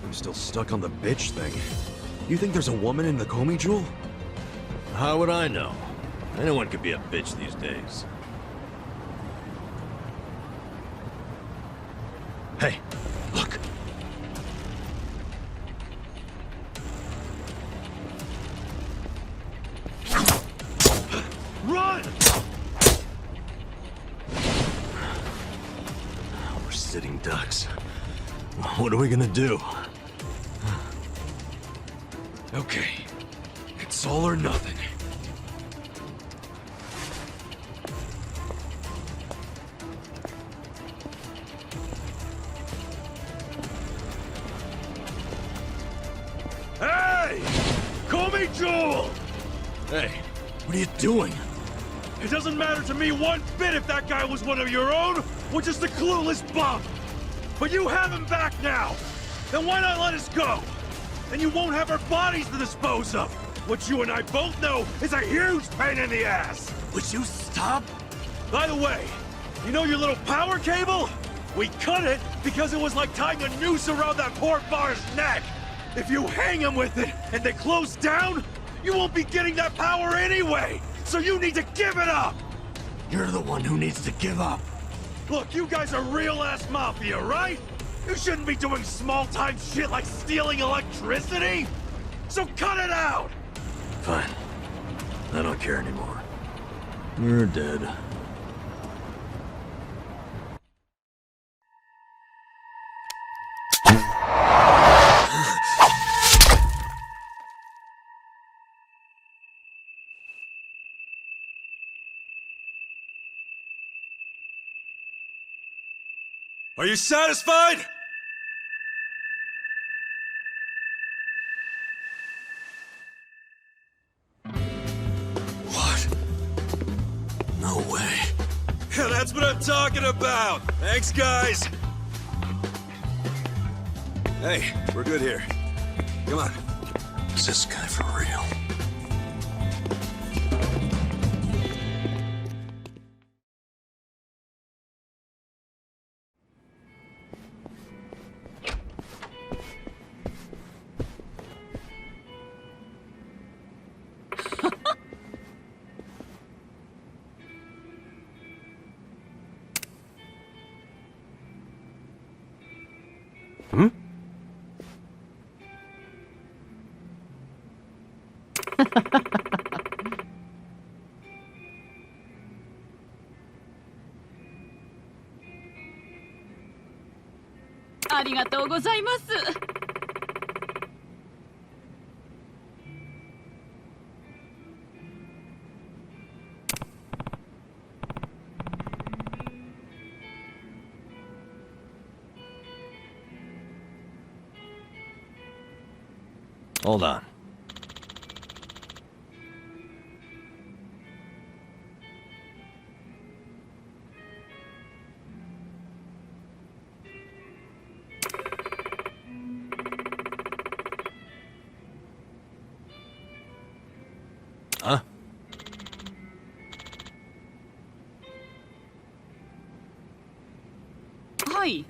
I'm still stuck on the bitch thing. You think there's a woman in the Komi Jewel? How would I know? Anyone could be a bitch these days. Hey, look! Run! We're sitting ducks. What are we gonna do? Okay. It's all or nothing. Hey! Komi Jewel! Hey, what are you doing? It doesn't matter to me one bit if that guy was one of your own, or just a clueless bum! But you have him back now! Then why not let us go? And you won't have our bodies to dispose of! What you and I both know is a huge pain in the ass! Would you stop? By the way, you know your little power cable? We cut it because it was like tying a noose around that poor bar's neck! If you hang him with it and they close down, you won't be getting that power anyway! So you need to give it up! You're the one who needs to give up. Look, you guys are real-ass mafia, right? You shouldn't be doing small-time shit like stealing electricity! So cut it out! Fine. I don't care anymore. We're dead. Are you satisfied? What? No way. Yeah, that's what I'm talking about! Thanks, guys! Hey, we're good here. Come on. Is this guy for real? Hmm? Hold on. Huh? Hi.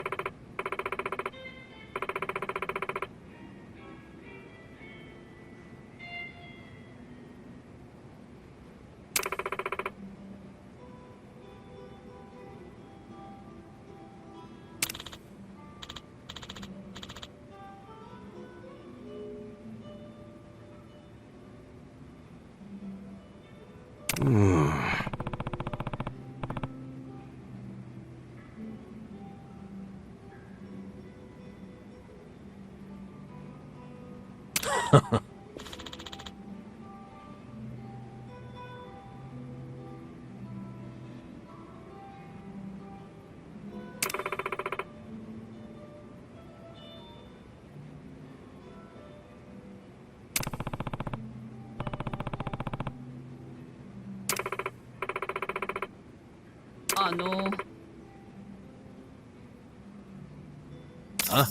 Huh?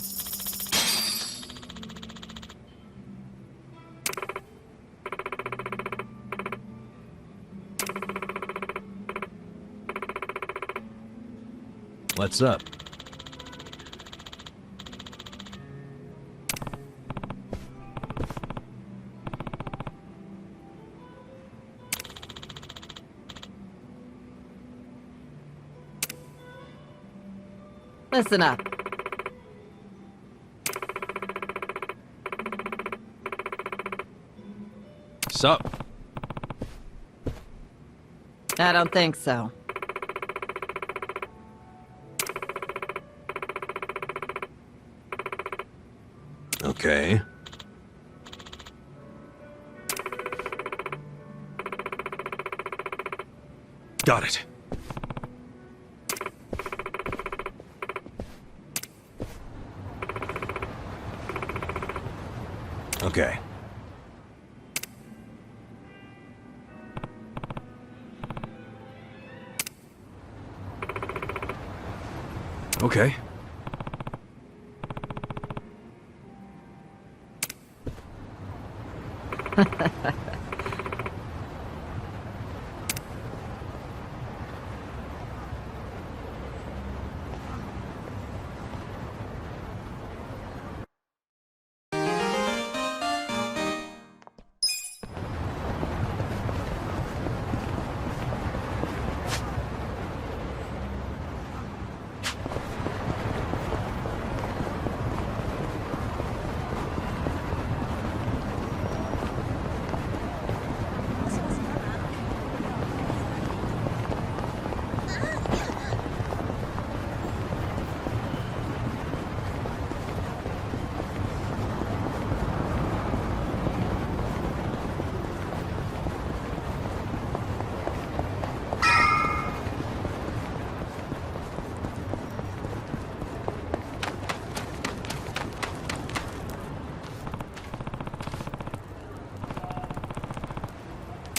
What's up? Listen up. Sup? I don't think so. Okay. Got it. Okay. Okay.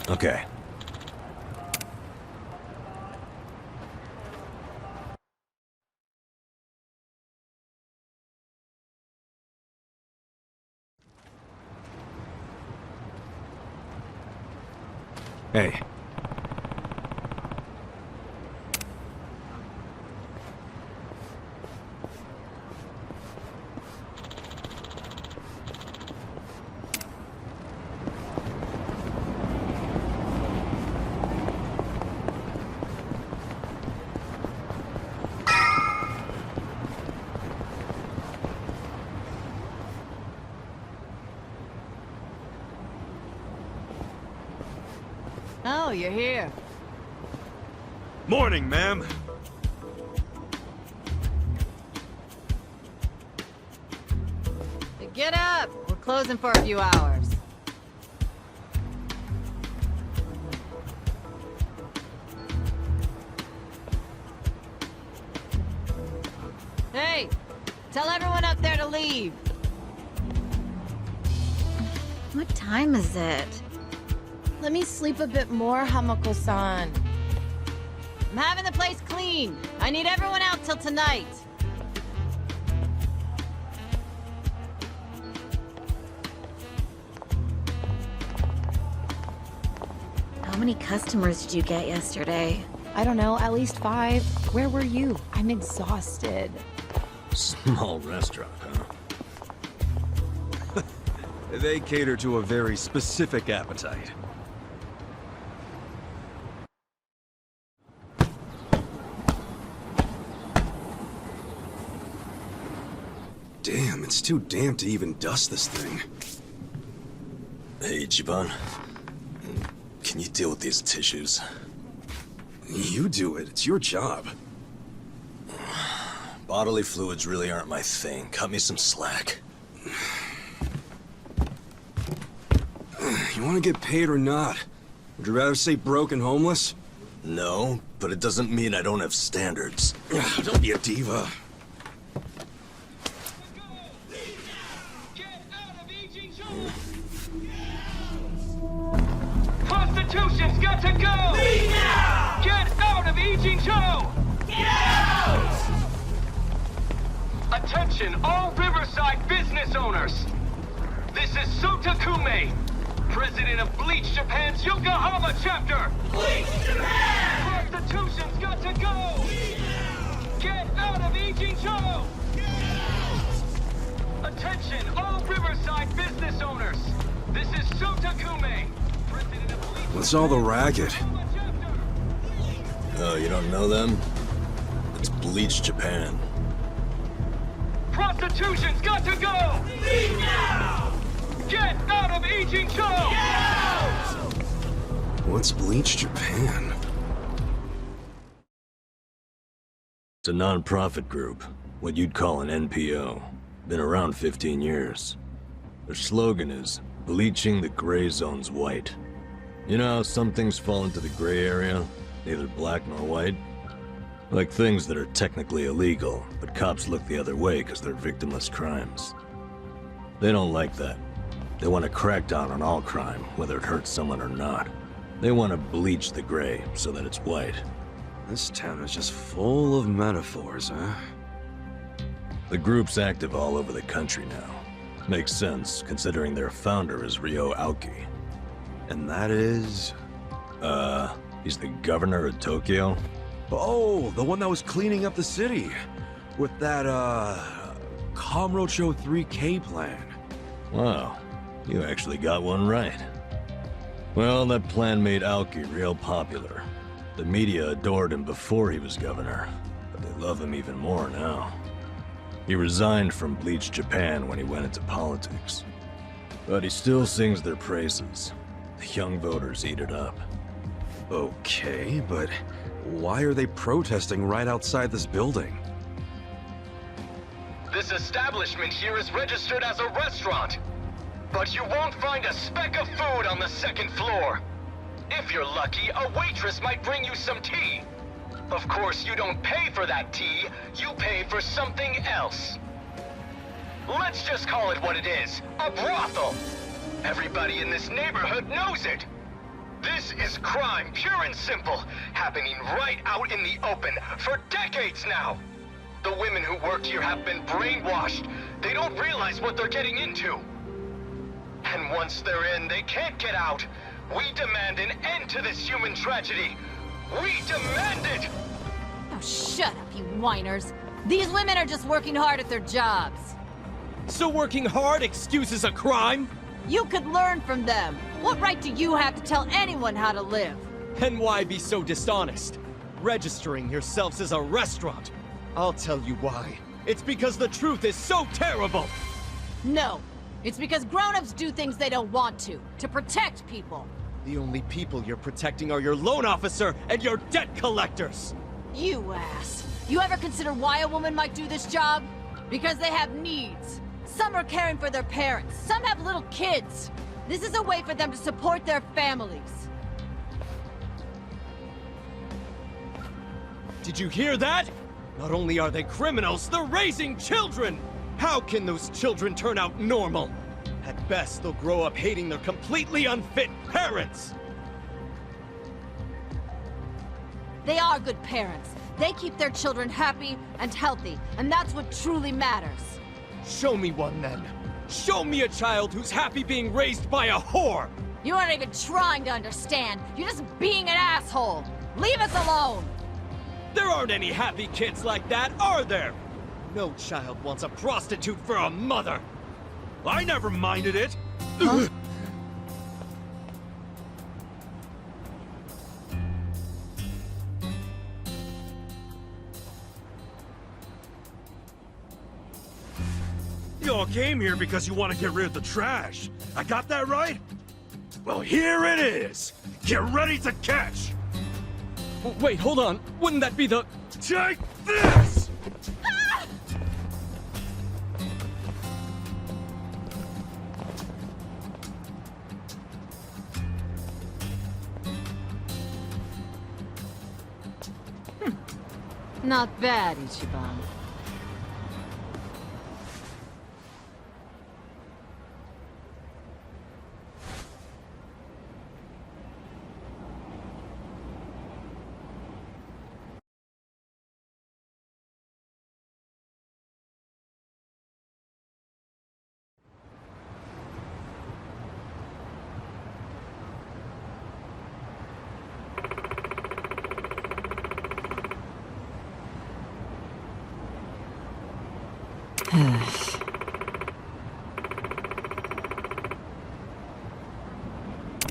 Okay. Hey. you're here. Morning, ma'am. Get up! We're closing for a few hours. Hey! Tell everyone up there to leave. What time is it? Let me sleep a bit more, Hamako-san. I'm having the place clean. I need everyone out till tonight. How many customers did you get yesterday? I don't know, at least 5. Where were you? I'm exhausted. Small restaurant, huh? They cater to a very specific appetite. Damn, it's too damp to even dust this thing. Hey, Ichiban. Can you deal with these tissues? You do it. It's your job. Bodily fluids really aren't my thing. Cut me some slack. You want to get paid or not? Would you rather say broke and homeless? No, but it doesn't mean I don't have standards. Don't be a diva. Prostitution's got to go! Leave now! Get out of Ijincho! Get out! Attention, all Riverside business owners! This is Sotakume, president of Bleach Japan's Yokohama chapter! Bleach Japan! Prostitution's got to go! Get out of Ijincho! Attention, all Riverside business owners! This is Sotakume, president of Bleach... What's all the racket? Oh, you don't know them? It's Bleach Japan. Prostitution's got to go! Leave now! Get out of Ijincho! Get out! What's Bleach Japan? It's a non-profit group, what you'd call an NPO. Been around 15 years. Their slogan is, bleaching the gray zones white. You know how some things fall into the gray area, neither black nor white? Like things that are technically illegal, but cops look the other way because they're victimless crimes. They don't like that. They want to crack down on all crime, whether it hurts someone or not. They want to bleach the gray so that it's white. This town is just full of metaphors, huh? The group's active all over the country now. Makes sense, considering their founder is Ryo Aoki. And that is... He's the governor of Tokyo? Oh, the one that was cleaning up the city. With that, Kamurocho 3K plan. Wow, you actually got one right. Well, that plan made Aoki real popular. The media adored him before he was governor, but they love him even more now. He resigned from Bleach Japan when he went into politics. But he still sings their praises. The young voters eat it up. Okay, but why are they protesting right outside this building? This establishment here is registered as a restaurant, but you won't find a speck of food on the second floor. If you're lucky, a waitress might bring you some tea. Of course, you don't pay for that tea, you pay for something else. Let's just call it what it is, a brothel. Everybody in this neighborhood knows it. This is crime, pure and simple, happening right out in the open for decades now. The women who work here have been brainwashed. They don't realize what they're getting into. And once they're in, they can't get out. We demand an end to this human tragedy. We demand it! Oh, shut up, you whiners. These women are just working hard at their jobs. So working hard excuses a crime? You could learn from them. What right do you have to tell anyone how to live? And why be so dishonest? Registering yourselves as a restaurant. I'll tell you why. It's because the truth is so terrible! No. It's because grown-ups do things they don't want to protect people. The only people you're protecting are your loan officer and your debt collectors! You ass! You ever consider why a woman might do this job? Because they have needs. Some are caring for their parents, some have little kids. This is a way for them to support their families. Did you hear that? Not only are they criminals, they're raising children! How can those children turn out normal? At best, they'll grow up hating their completely unfit parents! They are good parents. They keep their children happy and healthy, and that's what truly matters. Show me one, then. Show me a child who's happy being raised by a whore! You aren't even trying to understand. You're just being an asshole. Leave us alone! There aren't any happy kids like that, are there? No child wants a prostitute for a mother! I never minded it! Huh? You all came here because you want to get rid of the trash. I got that right? Well, here it is! Get ready to catch! Wait, hold on. Wouldn't that be the... Take this! Not bad, Ichiban.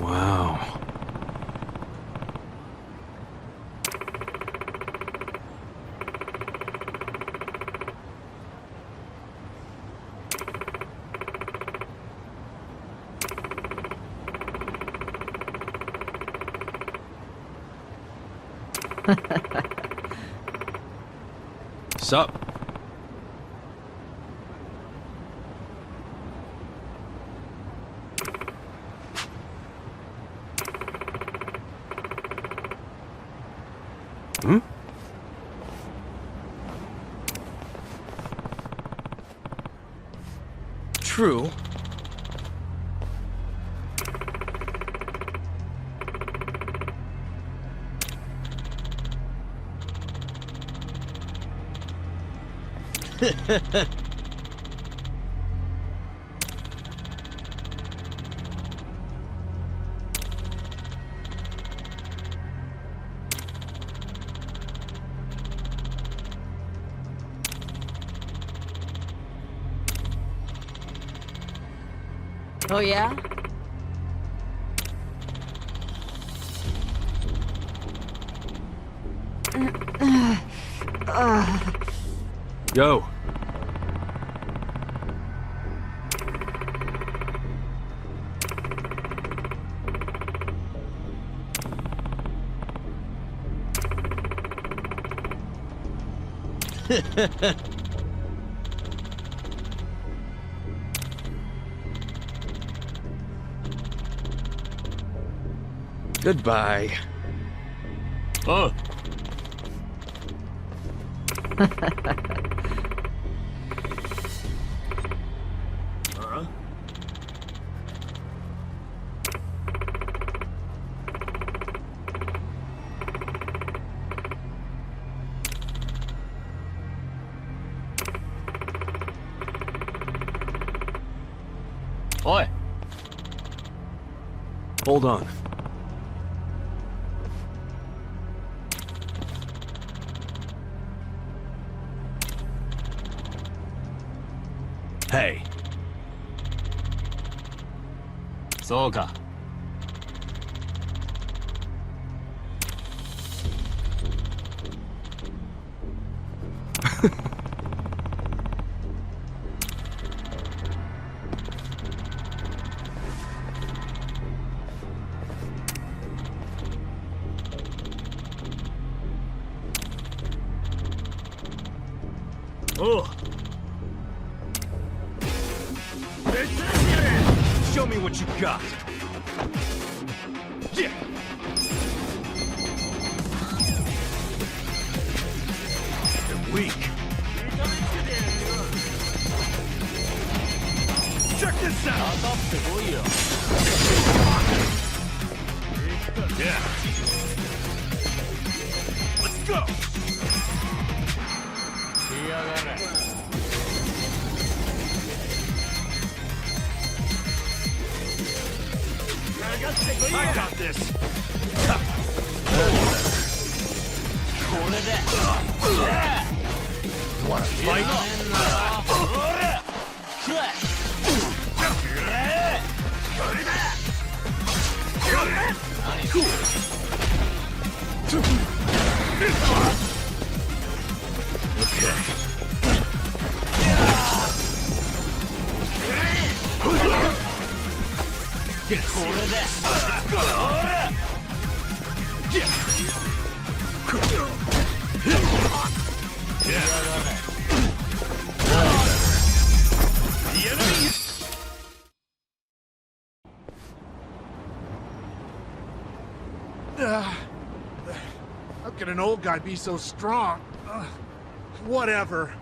Wow. Sup? Hmm? True. Oh yeah? Yo. Goodbye. Oh. Huh? Oi. Hold on. Hey. そうか。Oh. Show me what you got. Yeah. They're weak. Check this out. Yeah. Let's go. I got this. You wanna fight? Get the enemy. How can an old guy be so strong? Whatever.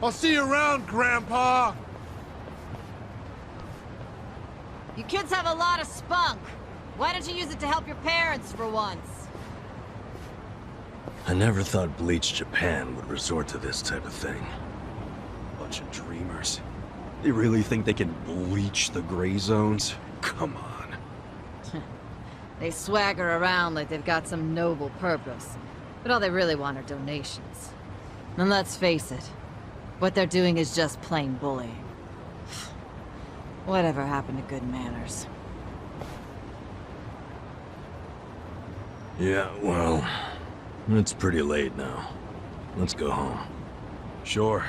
I'll see you around, Grandpa! You kids have a lot of spunk. Why don't you use it to help your parents for once? I never thought Bleach Japan would resort to this type of thing. Bunch of dreamers. They really think they can bleach the gray zones? Come on. They swagger around like they've got some noble purpose, but all they really want are donations. And let's face it, what they're doing is just plain bullying. Whatever happened to good manners? Yeah, well, it's pretty late now. Let's go home. Sure.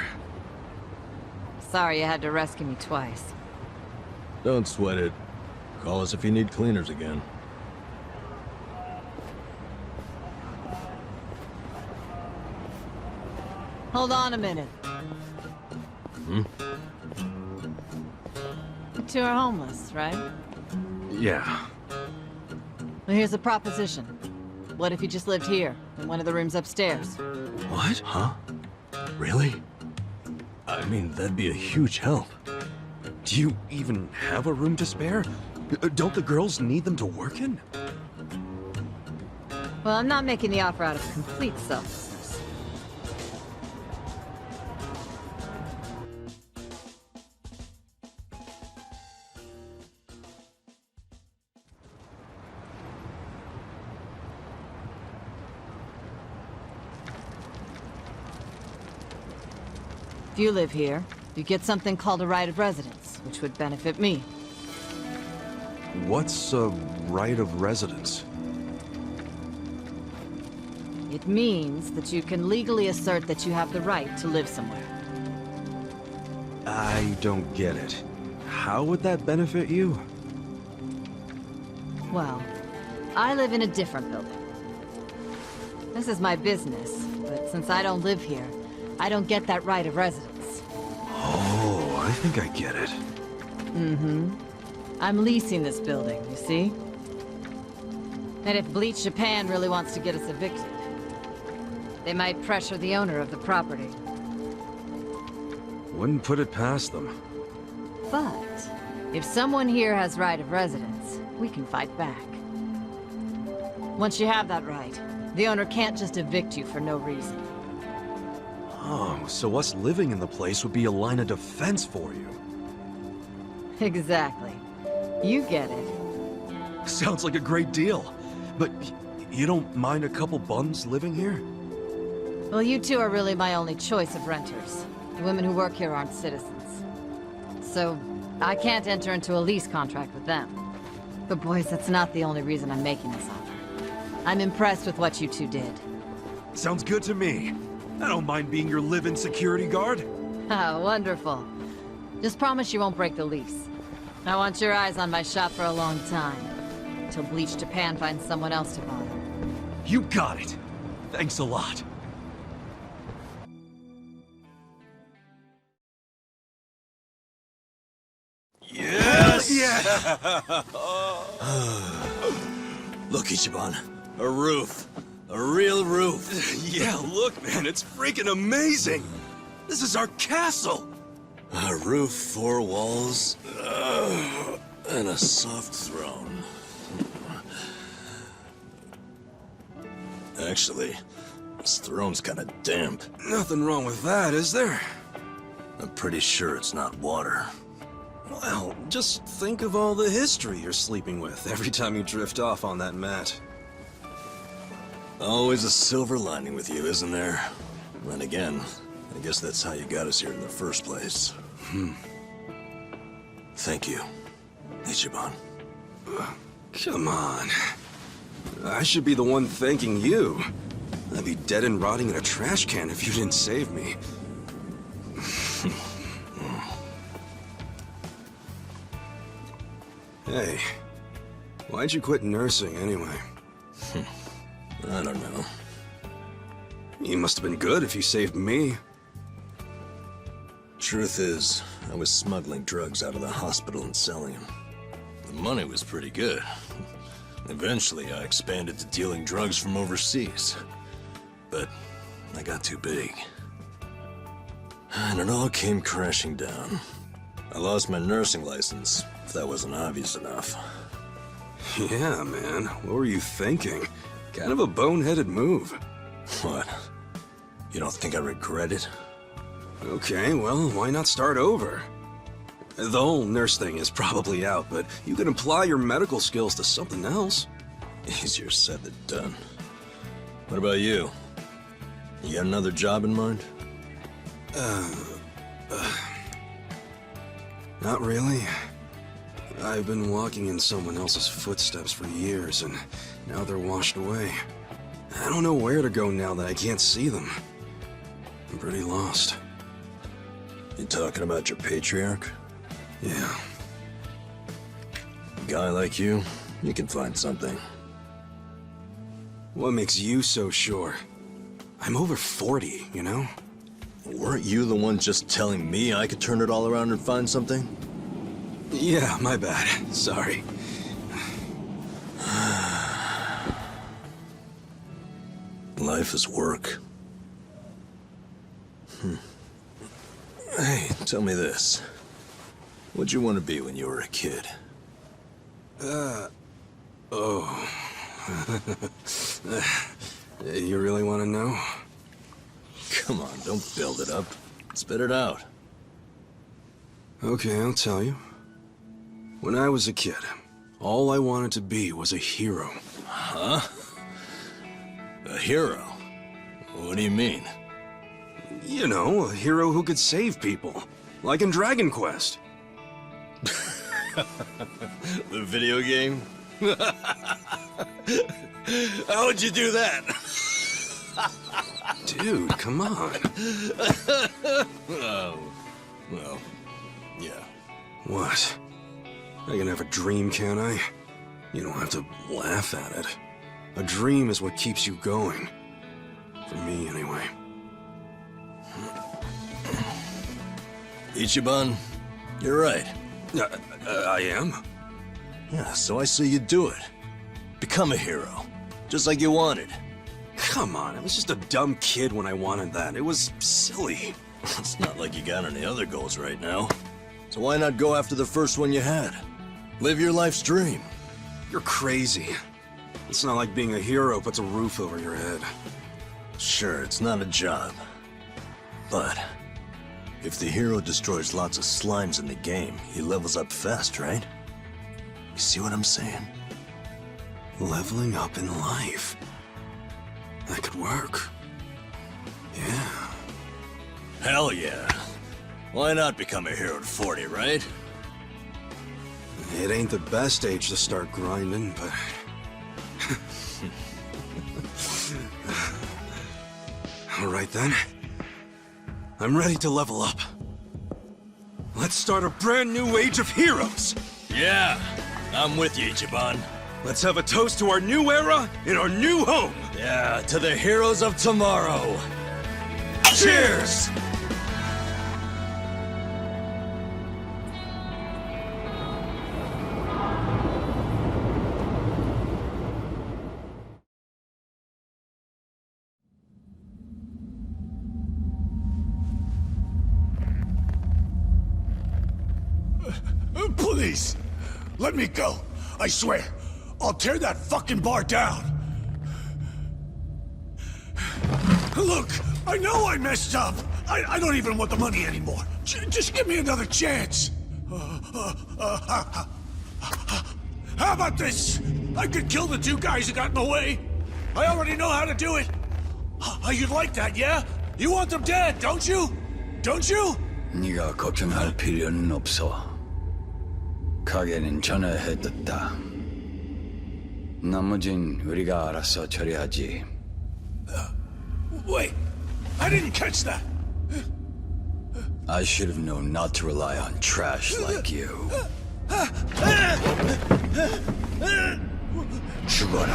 Sorry you had to rescue me twice. Don't sweat it. Call us if you need cleaners again. Hold on a minute. Hmm? You two are homeless, right? Yeah. Well, here's a proposition. What if you just lived here, in one of the rooms upstairs? What? Huh? Really? I mean, that'd be a huge help. Do you even have a room to spare? Don't the girls need them to work in? Well, I'm not making the offer out of complete selfishness. If you live here, you get something called a right of residence, which would benefit me. What's a right of residence? It means that you can legally assert that you have the right to live somewhere. I don't get it. How would that benefit you? Well, I live in a different building. This is my business, but since I don't live here, I don't get that right of residence. Oh, I think I get it. Mm-hmm. I'm leasing this building, you see? And if Bleach Japan really wants to get us evicted, they might pressure the owner of the property. Wouldn't put it past them. But if someone here has right of residence, we can fight back. Once you have that right, the owner can't just evict you for no reason. Oh, so us living in the place would be a line of defense for you. Exactly. You get it. Sounds like a great deal. But you don't mind a couple bums living here? Well, you two are really my only choice of renters. The women who work here aren't citizens. So, I can't enter into a lease contract with them. But boys, that's not the only reason I'm making this offer. I'm impressed with what you two did. Sounds good to me. I don't mind being your live-in security guard. Ah, wonderful. Just promise you won't break the lease. I want your eyes on my shop for a long time. Until Bleach Japan finds someone else to bother. You got it. Thanks a lot. Look, Ichiban. A roof. A real roof. Yeah, look, man, it's freaking amazing. This is our castle. A roof, 4 walls, and a soft throne. Actually, this throne's kind of damp. Nothing wrong with that, is there? I'm pretty sure it's not water. Well, just think of all the history you're sleeping with every time you drift off on that mat. Always a silver lining with you, isn't there? Then again, I guess that's how you got us here in the first place. Thank you, Ichiban. Come on. I should be the one thanking you. I'd be dead and rotting in a trash can if you didn't save me. Hey, why'd you quit nursing anyway? I don't know. You must have been good if you saved me. Truth is, I was smuggling drugs out of the hospital and selling them. The money was pretty good. Eventually, I expanded to dealing drugs from overseas. But I got too big. And it all came crashing down. I lost my nursing license, if that wasn't obvious enough. Yeah, man. What were you thinking? Kind of a boneheaded move. What? You don't think I regret it? Okay, well, why not start over? The whole nurse thing is probably out, but you can apply your medical skills to something else. Easier said than done. What about you? You got another job in mind? Not really. I've been walking in someone else's footsteps for years, and now they're washed away. I don't know where to go now that I can't see them. I'm pretty lost. You talking about your patriarch? Yeah. A guy like you can find something. What makes you so sure? I'm over 40, you know? Weren't you the one just telling me I could turn it all around and find something? Yeah, my bad. Sorry. Life is work. Hey, tell me this. What'd you want to be when you were a kid? Oh. You really want to know? Come on, don't build it up. Spit it out. Okay, I'll tell you. When I was a kid, all I wanted to be was a hero. Huh? A hero? What do you mean? You know, a hero who could save people. Like in Dragon Quest. The video game? How'd you do that? Dude, come on. Oh, well, yeah. What? I can have a dream, can't I? You don't have to laugh at it. A dream is what keeps you going. For me, anyway. Ichiban, you're right. I am? Yeah, so I say you do it. Become a hero. Just like you wanted. Come on, I was just a dumb kid when I wanted that. It was silly. It's not like you got any other goals right now. So why not go after the first one you had? Live your life's dream. You're crazy. It's not like being a hero puts a roof over your head. Sure, it's not a job. But if the hero destroys lots of slimes in the game, he levels up fast, right? You see what I'm saying? Leveling up in life. That could work. Yeah. Hell yeah. Why not become a hero at 40, right? It ain't the best age to start grinding, but... Alright then. I'm ready to level up. Let's start a brand new age of heroes! Yeah, I'm with you, Ichiban. Let's have a toast to our new era in our new home! Yeah, to the heroes of tomorrow! Cheers! Please, let me go. I swear, I'll tear that fucking bar down. Look, I know I messed up. I don't even want the money anymore. Just give me another chance. How about this? I could kill the two guys who got in the way. I already know how to do it. You'd like that, yeah? You want them dead, don't you? Don't you? 네가 걱정할 필요는 없어. 가게는 전화해뒀다. 나머진 우리가 알아서 처리하지. Wait, I didn't catch that. I should have known not to rely on trash like you. 죽어라.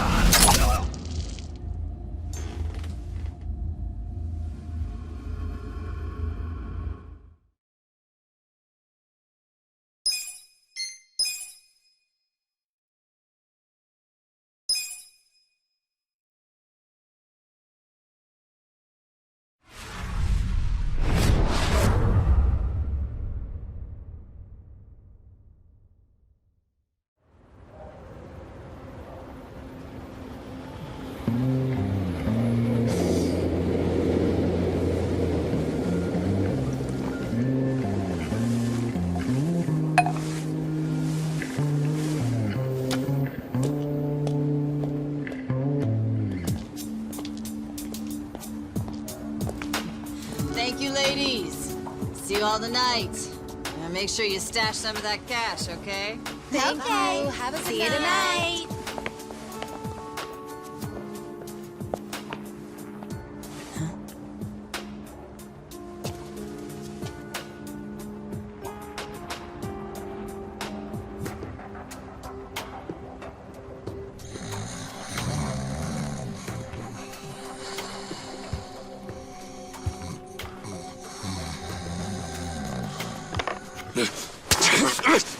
Thank you, ladies. See you all tonight. Now make sure you stash some of that cash, okay? Thank you. Have a good night. See you tonight.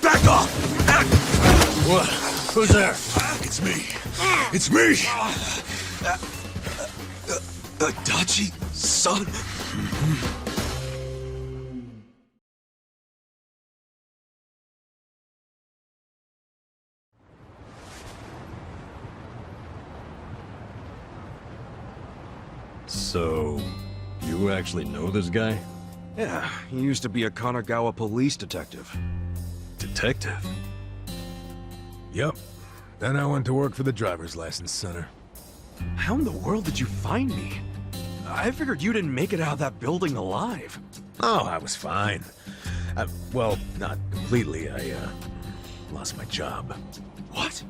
Back off! What? Who's there? It's me. It's me! Adachi, son? So, you actually know this guy? Yeah, he used to be a Kanagawa police detective. Detective? Yep. Then I went to work for the driver's license center. How in the world did you find me? I figured you didn't make it out of that building alive. Oh, I was fine. Well, not completely. I lost my job. What?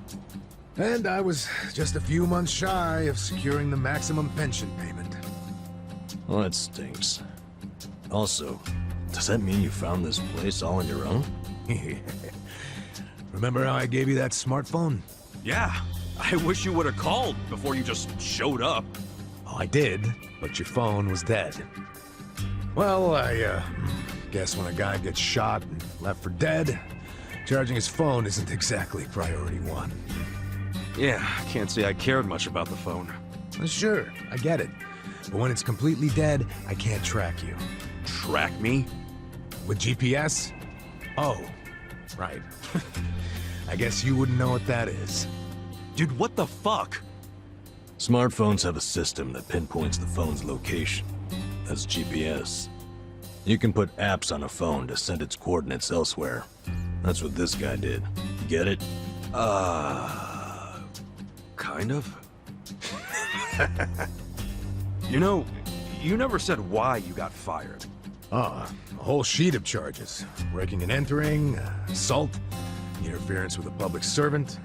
And I was just a few months shy of securing the maximum pension payment. Well, that stinks. Also, does that mean you found this place all on your own? Remember how I gave you that smartphone? Yeah. I wish you would have called before you just showed up. Oh, I did, but your phone was dead. Well, I guess when a guy gets shot and left for dead, charging his phone isn't exactly priority one. Yeah, can't say I cared much about the phone. Well, sure, I get it. But when it's completely dead, I can't track you. Track me? With GPS? Oh, right. I guess you wouldn't know what that is. Dude, what the fuck? Smartphones have a system that pinpoints the phone's location. That's GPS. You can put apps on a phone to send its coordinates elsewhere. That's what this guy did. Get it? Kind of. You know, you never said why you got fired. A whole sheet of charges. Breaking and entering, assault, interference with a public servant.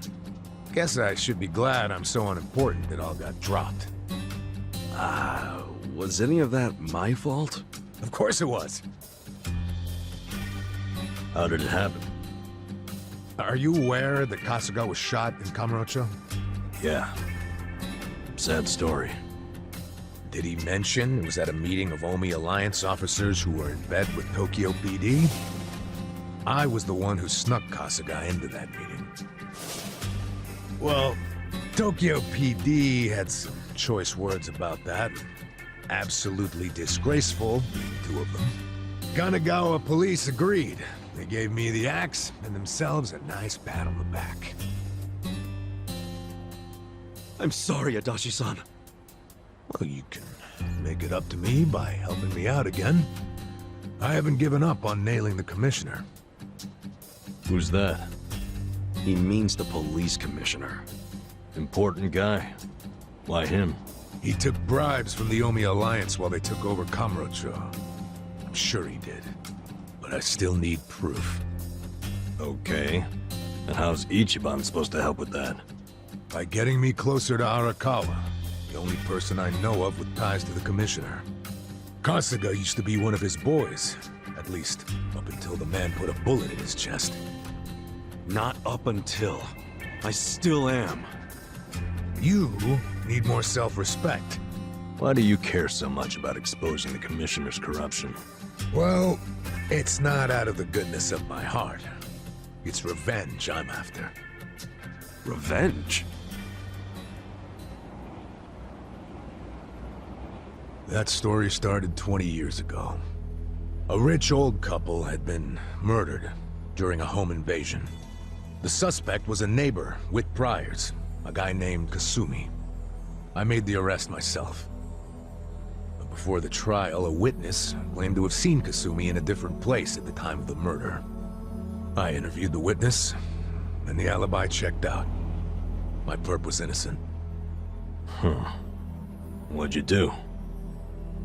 Guess I should be glad I'm so unimportant it all got dropped. Was any of that my fault? Of course it was. How did it happen? Are you aware that Kasuga was shot in Kamurocho? Yeah. Sad story. Did he mention it was at a meeting of Omi Alliance officers who were in bed with Tokyo PD? I was the one who snuck Kasuga into that meeting. Well, Tokyo PD had some choice words about that. Absolutely disgraceful, two of them. Kanagawa police agreed. They gave me the axe and themselves a nice pat on the back. I'm sorry, Adachi-san. Well, you can make it up to me by helping me out again. I haven't given up on nailing the commissioner. Who's that? He means the police commissioner. Important guy. Why him? He took bribes from the Omi Alliance while they took over Kamurocho. I'm sure he did. But I still need proof. Okay. And how's Ichiban supposed to help with that? By getting me closer to Arakawa, the only person I know of with ties to the commissioner. Kasuga used to be one of his boys, at least up until the man put a bullet in his chest. Not up until. I still am. You need more self-respect. Why do you care so much about exposing the commissioner's corruption? Well, it's not out of the goodness of my heart. It's revenge I'm after. Revenge? That story started 20 years ago. A rich old couple had been murdered during a home invasion. The suspect was a neighbor with priors, a guy named Kasumi. I made the arrest myself. But before the trial, a witness claimed to have seen Kasumi in a different place at the time of the murder. I interviewed the witness, and the alibi checked out. My perp was innocent. Huh. What'd you do?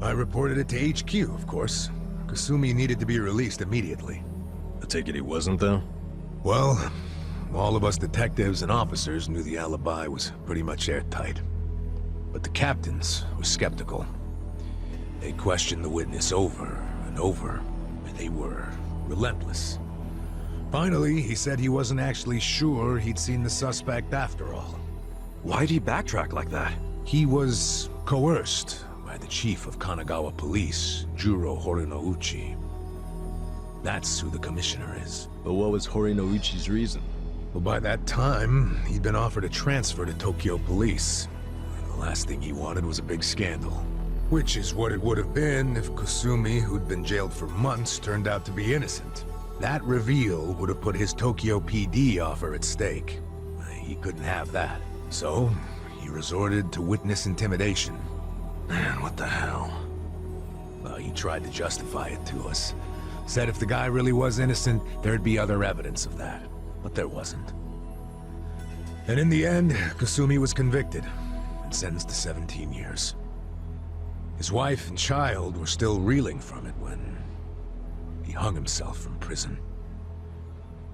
I reported it to HQ, of course. Kasumi needed to be released immediately. I take it he wasn't, though? Well, all of us detectives and officers knew the alibi was pretty much airtight. But the captains were skeptical. They questioned the witness over and over, and they were relentless. Finally, he said he wasn't actually sure he'd seen the suspect after all. Why'd he backtrack like that? He was coerced by the chief of Kanagawa Police, Juro Horinouchi. That's who the commissioner is. But what was Horinouchi's reason? Well, by that time, he'd been offered a transfer to Tokyo Police. And the last thing he wanted was a big scandal. Which is what it would have been if Kasumi, who'd been jailed for months, turned out to be innocent. That reveal would have put his Tokyo PD offer at stake. He couldn't have that. So, he resorted to witness intimidation. Man, what the hell? Well, he tried to justify it to us. Said if the guy really was innocent, there'd be other evidence of that. But there wasn't. And in the end, Kasumi was convicted and sentenced to 17 years. His wife and child were still reeling from it when he hung himself from prison.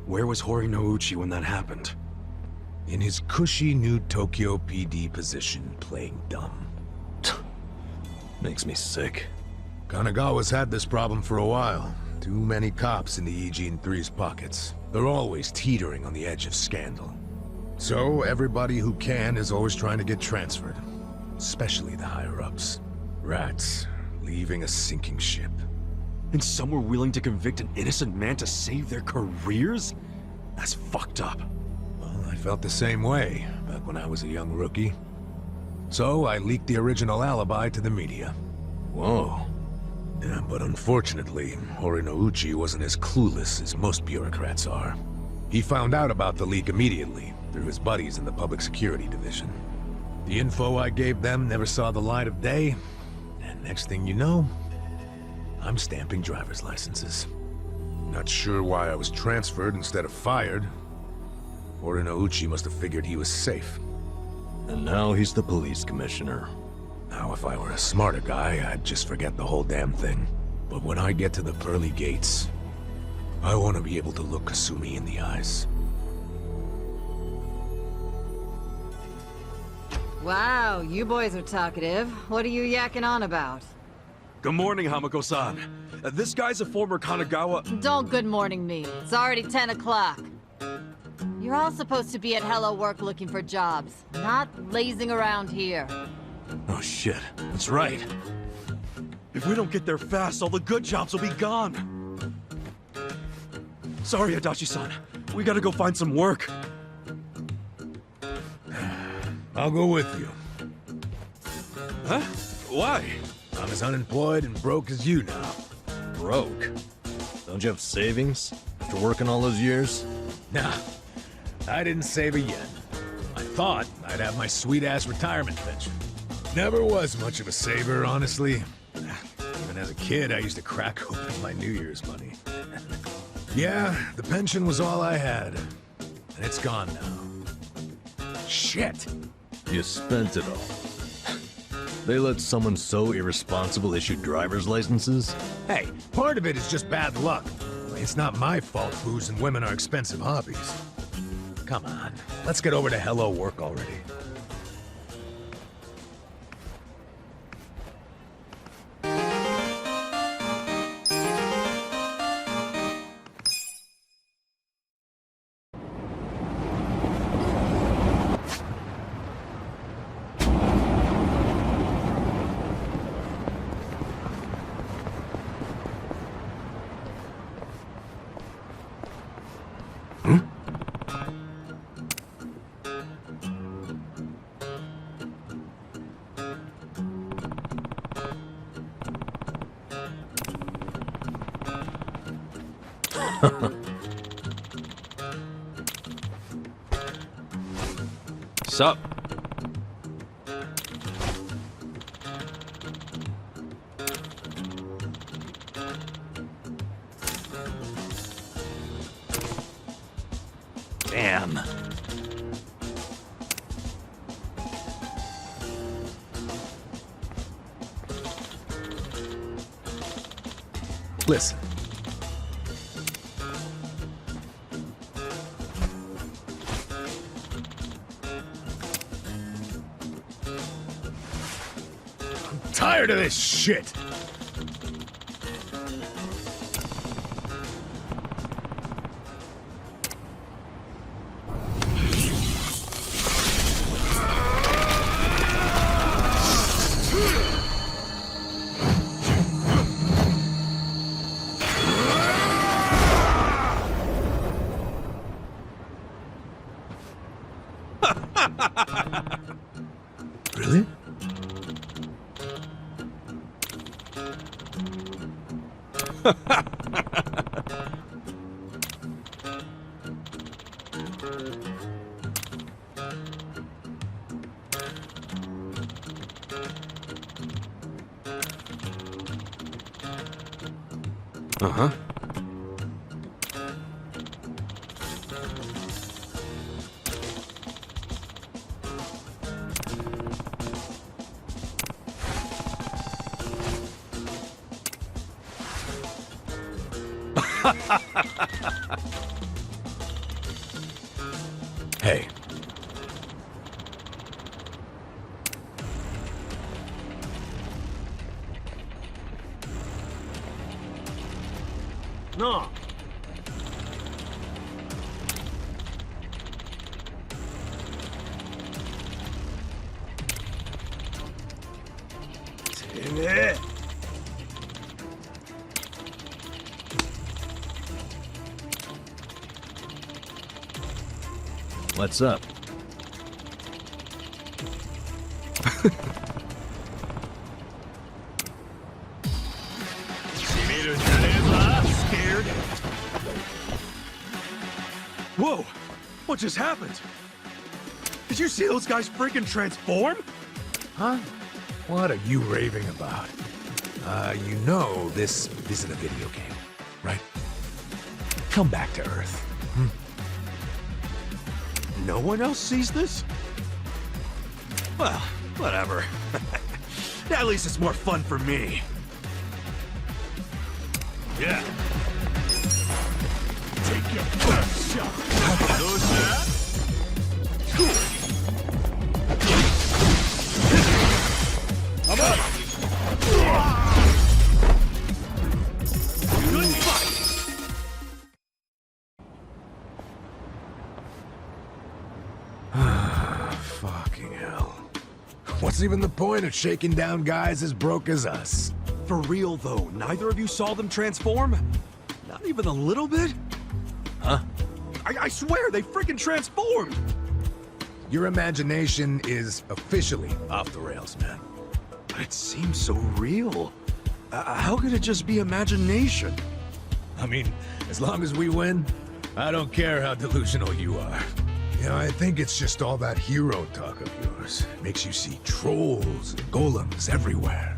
Where was Horinouchi when that happened? In his cushy new Tokyo PD position, playing dumb. Makes me sick. Kanagawa's had this problem for a while. Too many cops in the Eugene 3's pockets. They're always teetering on the edge of scandal. So everybody who can is always trying to get transferred. Especially the higher-ups. Rats, leaving a sinking ship. And some were willing to convict an innocent man to save their careers? That's fucked up. Well, I felt the same way back when I was a young rookie. So I leaked the original alibi to the media. Whoa. Yeah, but unfortunately, Horinouchi wasn't as clueless as most bureaucrats are. He found out about the leak immediately, through his buddies in the Public Security Division. The info I gave them never saw the light of day, and next thing you know, I'm stamping driver's licenses. Not sure why I was transferred instead of fired. Horinouchi must have figured he was safe. And now he's the police commissioner. Now, if I were a smarter guy, I'd just forget the whole damn thing. But when I get to the pearly gates, I want to be able to look Kasumi in the eyes. Wow, you boys are talkative. What are you yakking on about? Good morning, Hamako-san. This guy's a former Kanagawa... Don't good morning me. It's already 10 o'clock. You're all supposed to be at Hello Work looking for jobs, not lazing around here. Oh shit, that's right. If we don't get there fast, all the good jobs will be gone. Sorry, Adachi-san. We gotta go find some work. I'll go with you. Huh? Why? I'm as unemployed and broke as you now. Broke? Don't you have savings? after working all those years? Nah, I didn't save a yen. I thought I'd have my sweet-ass retirement pension. Never was much of a saver, honestly. Even as a kid, I used to crack open my New Year's money. Yeah, the pension was all I had. And it's gone now. Shit! You spent it all. They let someone so irresponsible issue driver's licenses? Hey, part of it is just bad luck. It's not my fault booze and women are expensive hobbies. Come on, let's get over to Hello Work already. Sup? Damn. Listen. I'm tired of this shit. Really? Uh-huh. Hey. No. Damn it. What's up? Scared? Whoa! What just happened? Did you see those guys freaking transform? Huh? What are you raving about? You know this isn't a video game, right? Come back to Earth. No one else sees this? Well, whatever. At least it's more fun for me. Yeah. Take your first shot. No shot. I'm up. Good fight. Fucking hell. What's even the point of shaking down guys as broke as us? For real, though, neither of you saw them transform? Not even a little bit? Huh? I swear, they freaking transformed! Your imagination is officially off the rails, man. But it seems so real. How could it just be imagination? I mean, as long as we win, I don't care how delusional you are. You know, I think it's just all that hero talk of yours. Makes you see trolls and golems everywhere.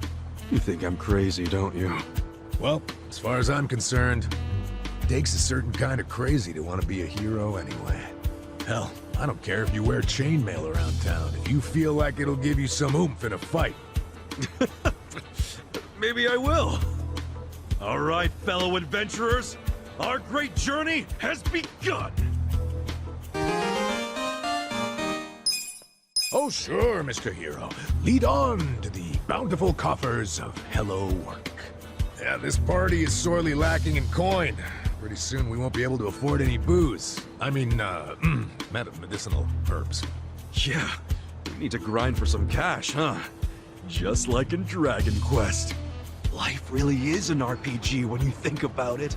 You think I'm crazy, don't you? Well, as far as I'm concerned, it takes a certain kind of crazy to want to be a hero anyway. Hell, I don't care if you wear chainmail around town, if you feel like it'll give you some oomph in a fight. Maybe I will. All right, fellow adventurers, our great journey has begun. Oh sure, Mr. Hero. Lead on to the bountiful coffers of Hello Work. Yeah, this party is sorely lacking in coin. Pretty soon we won't be able to afford any booze. I mean, medicinal herbs. Yeah, we need to grind for some cash, huh? Just like in Dragon Quest. Life really is an RPG when you think about it.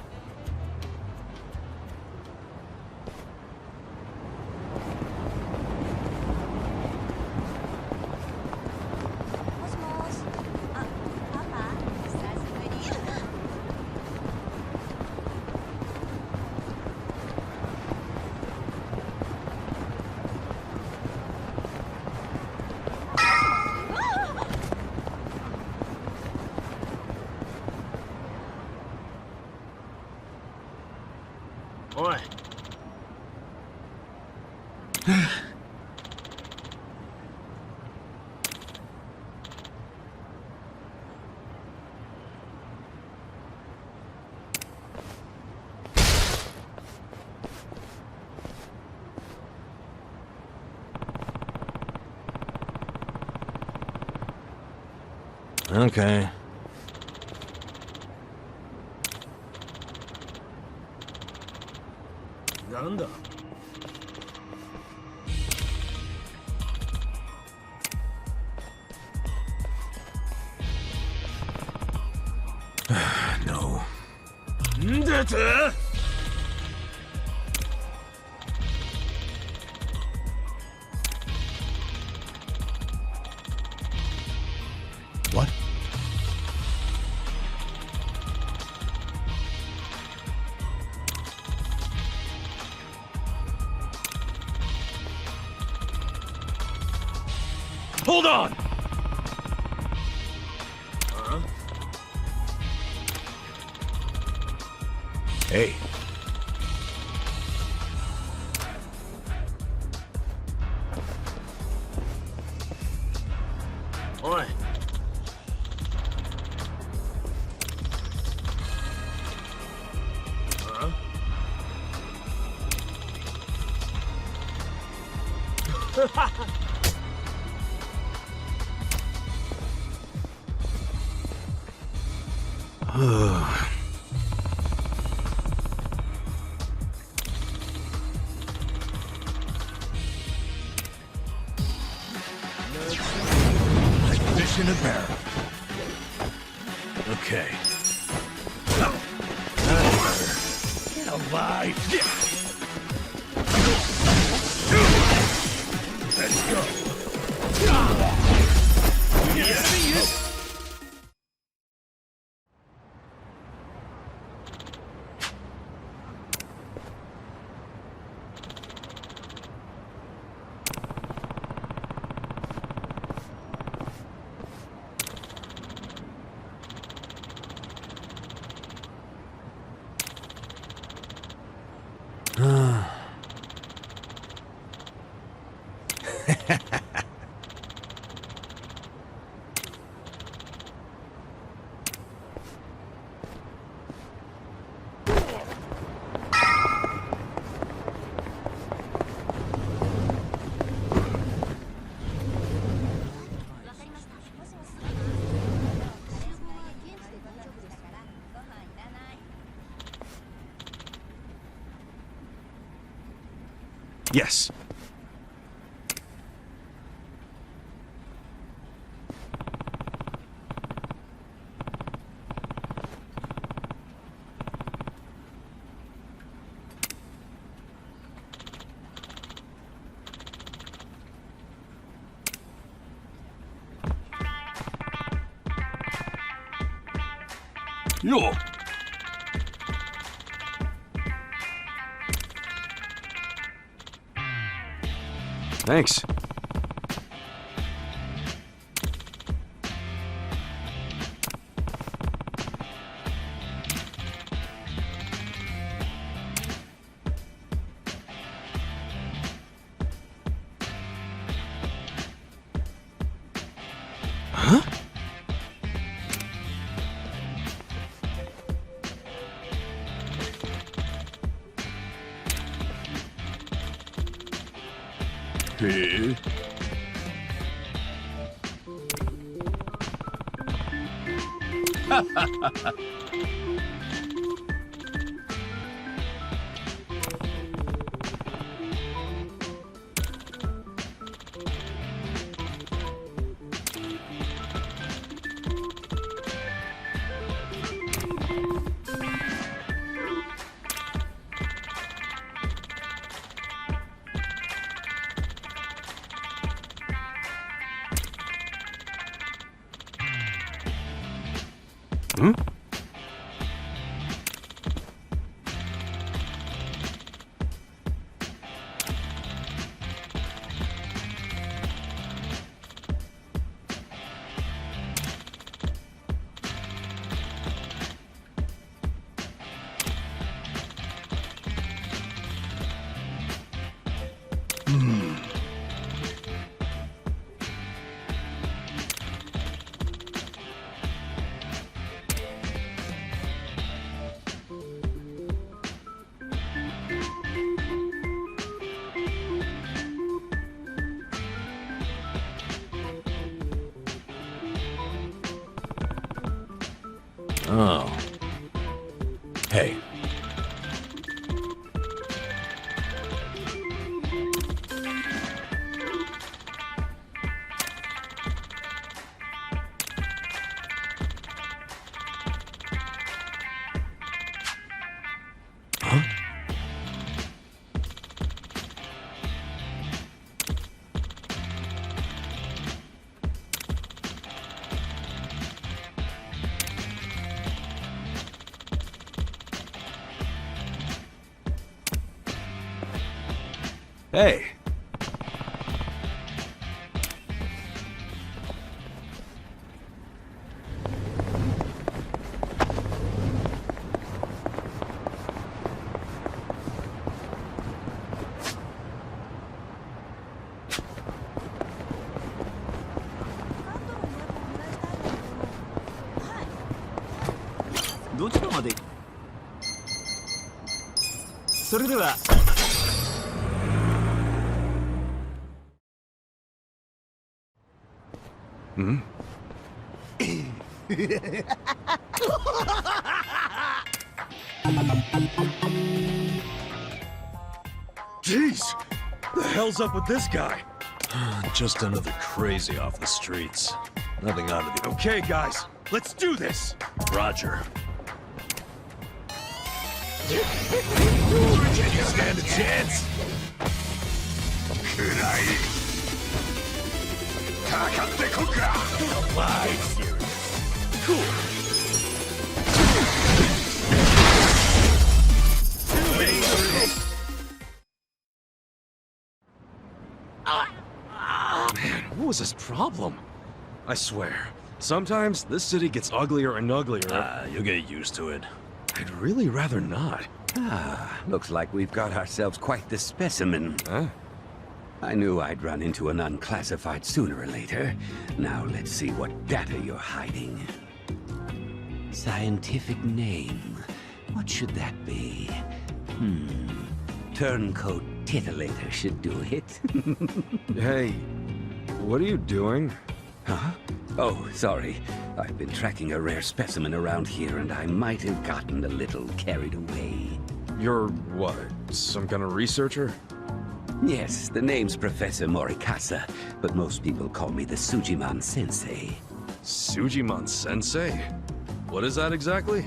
Oi. Okay. Nanda. No. What? Hold on! Huh? Hey. Oi. Huh? Like fish in a barrel. Okay. Get alive! Let's go. Yes. Yes. Yo! Thanks. Huh? Hey. Hmm? Oh. Hey. Hey. Hmm? Jeez! The hell's up with this guy? Just another crazy off the streets. Nothing out of the... Okay, guys, let's do this! Roger. Can you stand a chance? KIRIGANAII. Alive, serious. Cool. Man, what was his problem? I swear, sometimes this city gets uglier and uglier. You'll get used to it. I'd really rather not. Looks like we've got ourselves quite the specimen. Huh? I knew I'd run into an unclassified sooner or later. Now let's see what data you're hiding. Scientific name. What should that be? Turncoat titillator should do it. Hey, what are you doing? Huh? Oh, sorry. I've been tracking a rare specimen around here, and I might have gotten a little carried away. You're what, some kind of researcher? Yes, the name's Professor Morikasa, but most people call me the Sujiman Sensei. Sujiman Sensei? What is that exactly?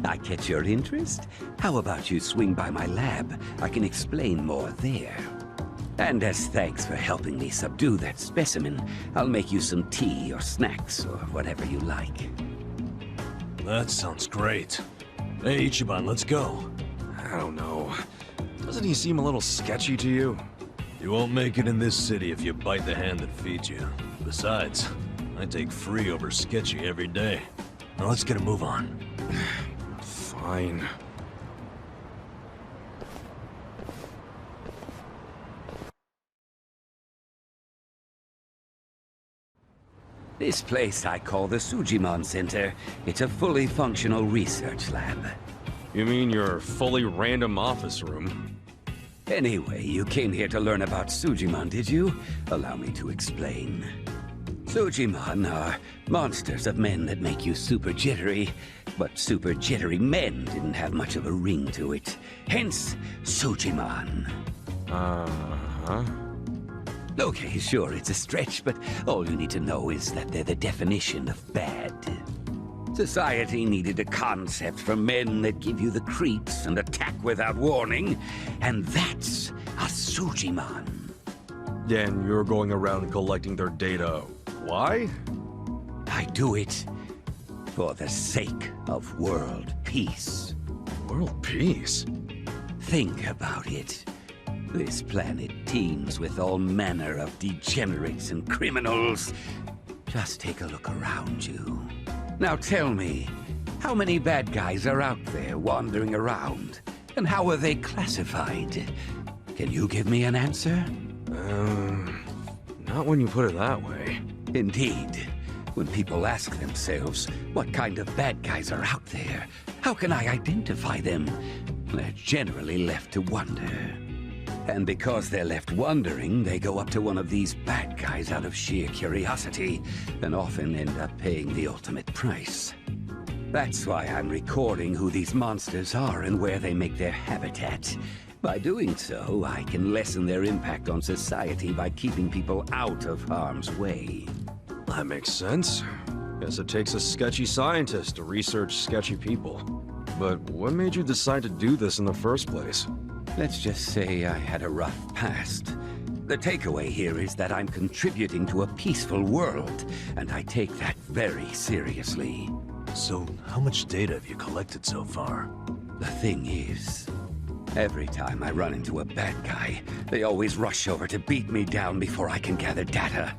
I catch your interest? How about you swing by my lab? I can explain more there. And as thanks for helping me subdue that specimen, I'll make you some tea or snacks or whatever you like. That sounds great. Hey, Ichiban, let's go. I don't know. Doesn't he seem a little sketchy to you? You won't make it in this city if you bite the hand that feeds you. Besides, I take free over sketchy every day. Now let's get a move on. Fine. This place I call the Sujimon Center. It's a fully functional research lab. You mean your fully random office room? Anyway, you came here to learn about Sujimon, did you? Allow me to explain. Sujimon are monsters of men that make you super jittery, but super jittery men didn't have much of a ring to it. Hence, Sujimon. Uh-huh. Okay, sure, it's a stretch, but all you need to know is that they're the definition of bad. Society needed a concept for men that give you the creeps and attack without warning, and that's a Sujimon. Then you're going around collecting their data. Why? I do it for the sake of world peace. World peace? Think about it. This planet teems with all manner of degenerates and criminals. Just take a look around you. Now tell me, how many bad guys are out there wandering around? And how are they classified? Can you give me an answer? Not when you put it that way. Indeed. When people ask themselves, what kind of bad guys are out there? How can I identify them? They're generally left to wonder. And because they're left wondering, they go up to one of these bad guys out of sheer curiosity, and often end up paying the ultimate price. That's why I'm recording who these monsters are and where they make their habitat. By doing so, I can lessen their impact on society by keeping people out of harm's way. That makes sense. Guess it takes a sketchy scientist to research sketchy people. But what made you decide to do this in the first place? Let's just say I had a rough past. The takeaway here is that I'm contributing to a peaceful world, and I take that very seriously. So, how much data have you collected so far? The thing is, every time I run into a bad guy, they always rush over to beat me down before I can gather data.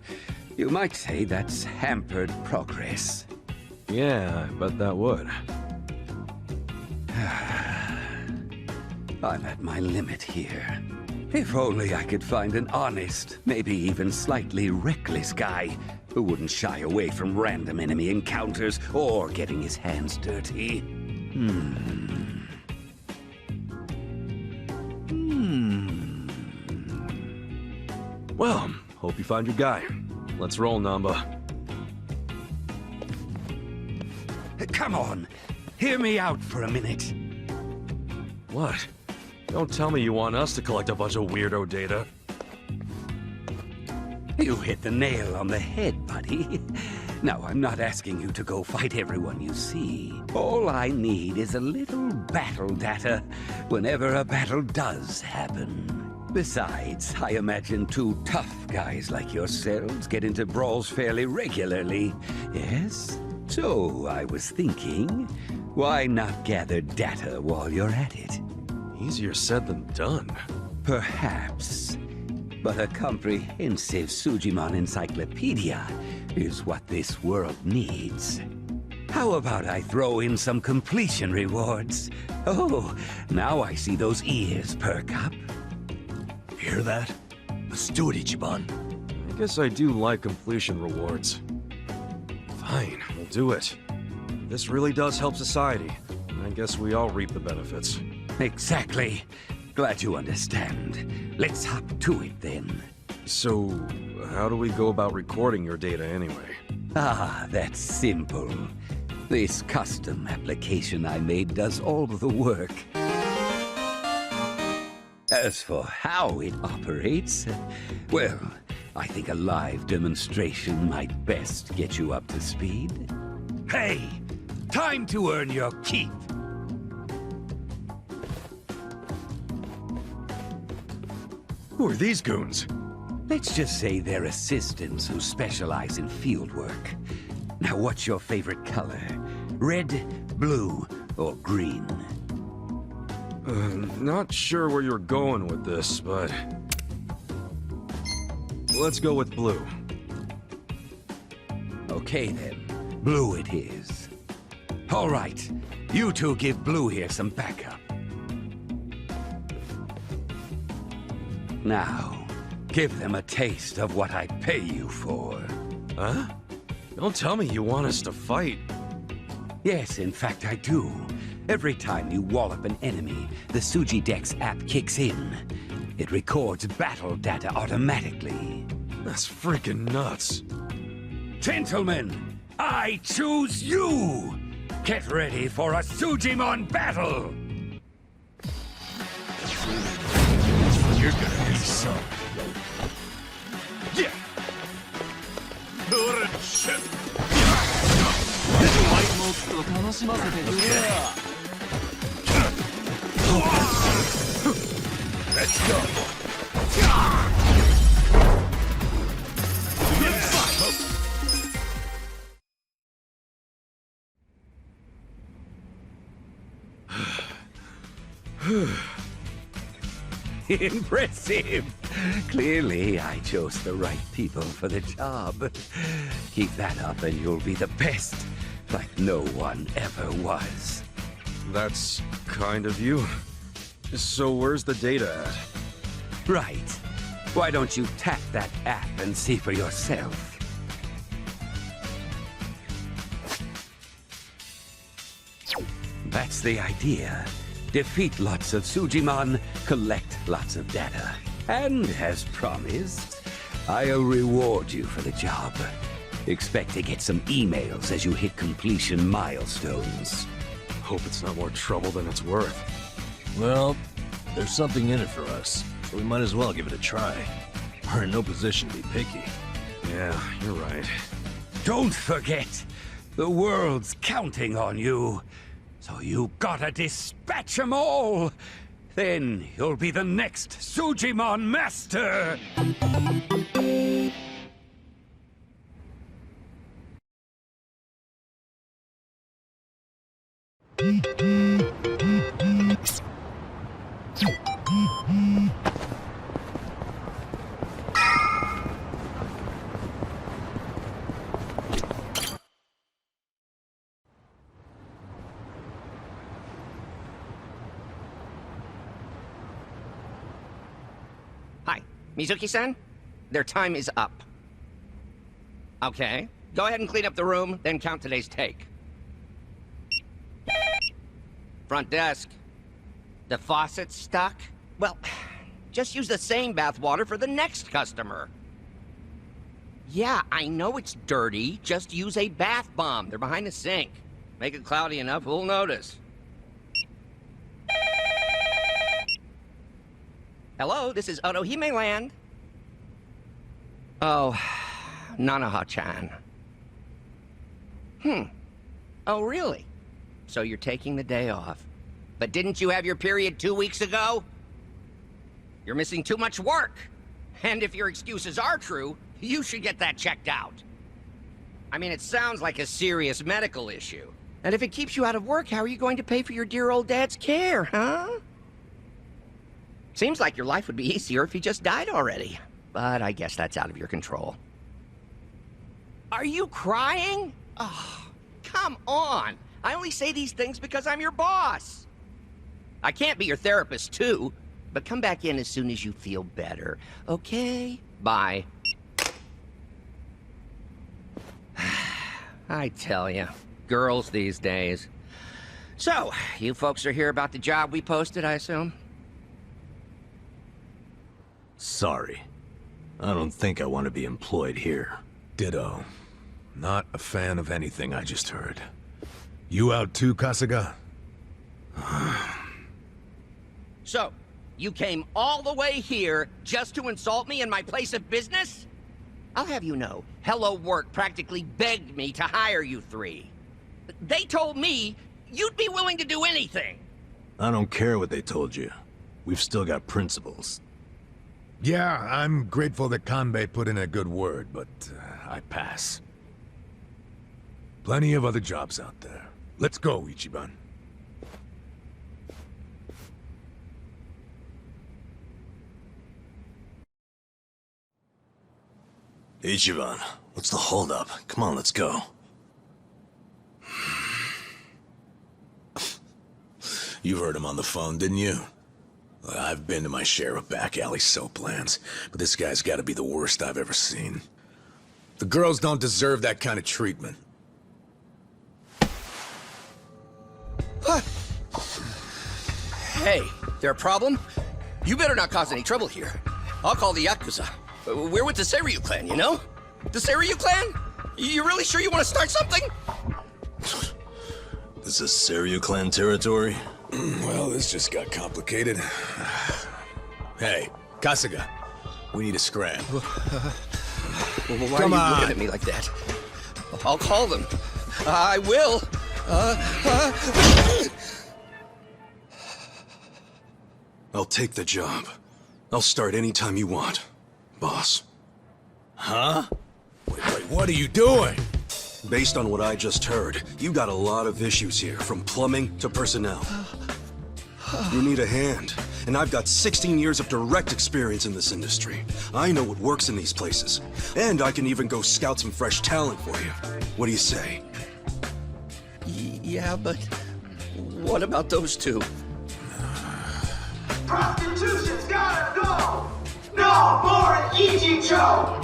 You might say that's hampered progress. Yeah, I bet that would. I'm at my limit here. If only I could find an honest, maybe even slightly reckless guy who wouldn't shy away from random enemy encounters or getting his hands dirty. Well, hope you find your guy. Let's roll, Nanba. Come on, hear me out for a minute. What? Don't tell me you want us to collect a bunch of weirdo data. You hit the nail on the head, buddy. Now, I'm not asking you to go fight everyone you see. All I need is a little battle data whenever a battle does happen. Besides, I imagine two tough guys like yourselves get into brawls fairly regularly, yes? So, I was thinking, why not gather data while you're at it? Easier said than done. Perhaps. But a comprehensive Sujimon encyclopedia is what this world needs. How about I throw in some completion rewards? Oh, now I see those ears perk up. Hear that? Let's do it, Ichiban. I guess I do like completion rewards. Fine, we'll do it. This really does help society. I guess we all reap the benefits. Exactly. Glad you understand. Let's hop to it then. So, how do we go about recording your data anyway? Ah, that's simple. This custom application I made does all the work. As for how it operates, well, I think a live demonstration might best get you up to speed. Hey, time to earn your keep. Who are these goons? Let's just say they're assistants who specialize in field work. Now, what's your favorite color? Red, blue, or green? Not sure where you're going with this, but... Let's go with blue. Okay then, blue it is. All right, you two give blue here some backup. Now, give them a taste of what I pay you for. Huh? Don't tell me you want us to fight. Yes, in fact I do. Every time you wallop an enemy, the Sujidex app kicks in. It records battle data automatically. That's freaking nuts. Gentlemen, I choose you! Get ready for a Sujimon battle! You're gonna be some. Yeah! Let's go. Impressive! Clearly, I chose the right people for the job. Keep that up and you'll be the best, like no one ever was. That's kind of you. So where's the data at? Right. Why don't you tap that app and see for yourself? That's the idea. Defeat lots of Sujimon, collect lots of data. And as promised, I'll reward you for the job. Expect to get some emails as you hit completion milestones. Hope it's not more trouble than it's worth. Well, there's something in it for us, so we might as well give it a try. We're in no position to be picky. Yeah, you're right. Don't forget, the world's counting on you. So you gotta dispatch 'em all! Then you'll be the next Sujimon Master! Mizuki-san, their time is up. Okay, go ahead and clean up the room, then count today's take. Front desk. The faucet's stuck? Well, just use the same bathwater for the next customer. Yeah, I know it's dirty. Just use a bath bomb. They're behind the sink. Make it cloudy enough, we'll notice. Hello, this is Otohime Land. Oh, Nanaha-chan. Oh, really? So you're taking the day off. But didn't you have your period 2 weeks ago? You're missing too much work. And if your excuses are true, you should get that checked out. I mean, it sounds like a serious medical issue. And if it keeps you out of work, how are you going to pay for your dear old dad's care, huh? Seems like your life would be easier if he just died already. But I guess that's out of your control. Are you crying? Oh, come on. I only say these things because I'm your boss. I can't be your therapist, too. But come back in as soon as you feel better. Okay? Bye. I tell you, girls these days. So, you folks are here about the job we posted, I assume? Sorry. I don't think I want to be employed here. Ditto. Not a fan of anything I just heard. You out too, Kasuga? So, you came all the way here just to insult me in my place of business? I'll have you know, Hello Work practically begged me to hire you three. They told me you'd be willing to do anything. I don't care what they told you. We've still got principles. Yeah, I'm grateful that Kanbei put in a good word, but I pass. Plenty of other jobs out there. Let's go, Ichiban. Ichiban, what's the holdup? Come on, let's go. You heard him on the phone, didn't you? I've been to my share of back alley soap lands, but this guy's gotta be the worst I've ever seen. The girls don't deserve that kind of treatment. Hey, there a problem? You better not cause any trouble here. I'll call the Yakuza. We're with the Seiryu clan, you know? The Seiryu clan? You really sure you want to start something? This is Seiryu clan territory? Well, this just got complicated. Hey, Kasuga, we need a scram. Why are you looking at me like that? I'll call them. I will. I'll take the job. I'll start anytime you want, boss. Huh? Wait, what are you doing? Based on what I just heard, you got a lot of issues here, from plumbing to personnel. You need a hand, and I've got 16 years of direct experience in this industry. I know what works in these places, and I can even go scout some fresh talent for you. What do you say? Yeah, but what about those two? Prostitution's gotta go! No more Ichijo!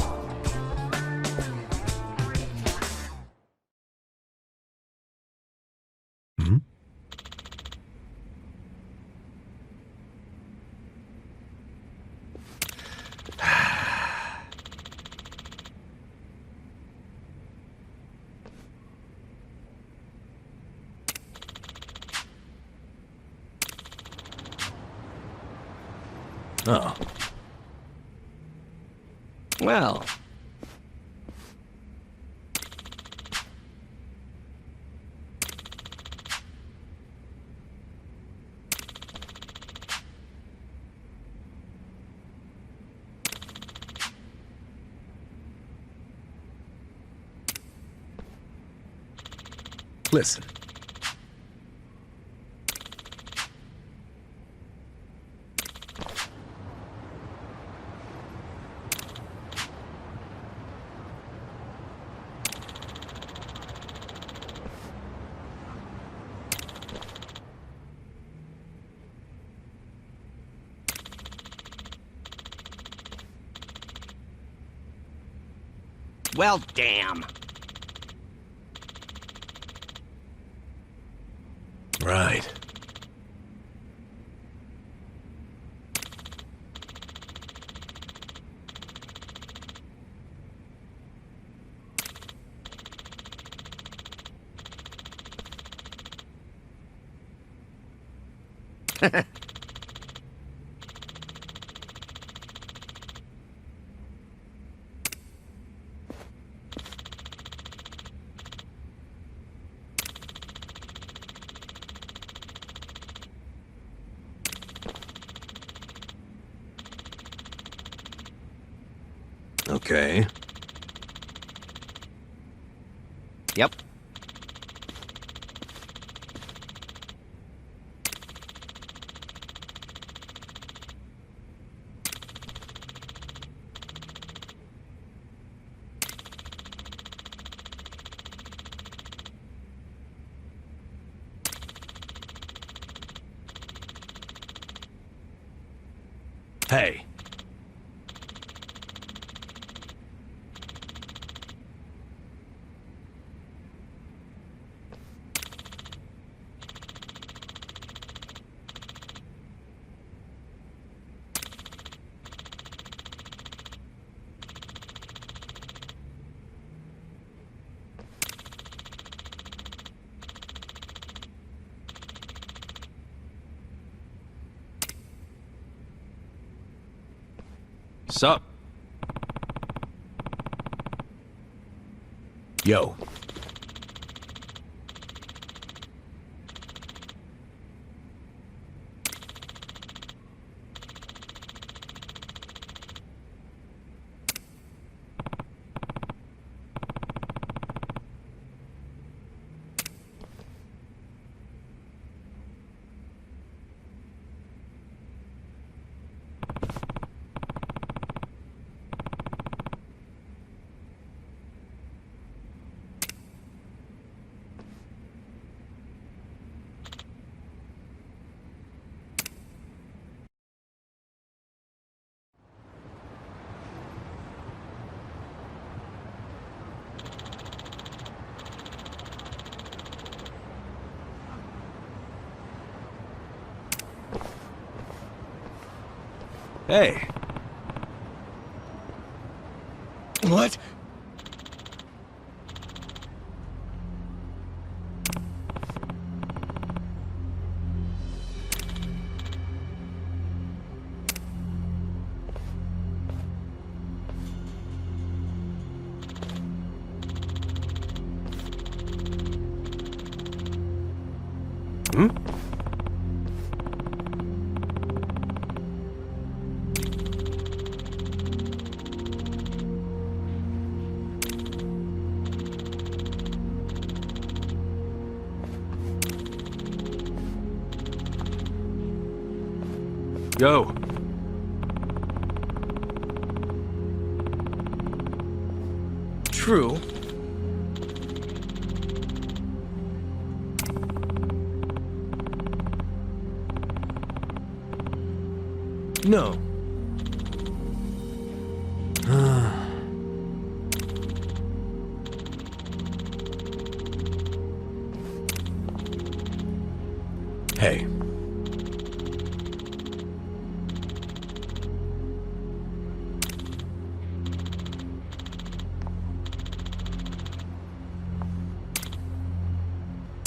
Oh. Well. Listen. Well, damn. Right. Okay. Yep. Hey. Sup? Yo. Hey. What? Hmm? Yo. True. No. Hey.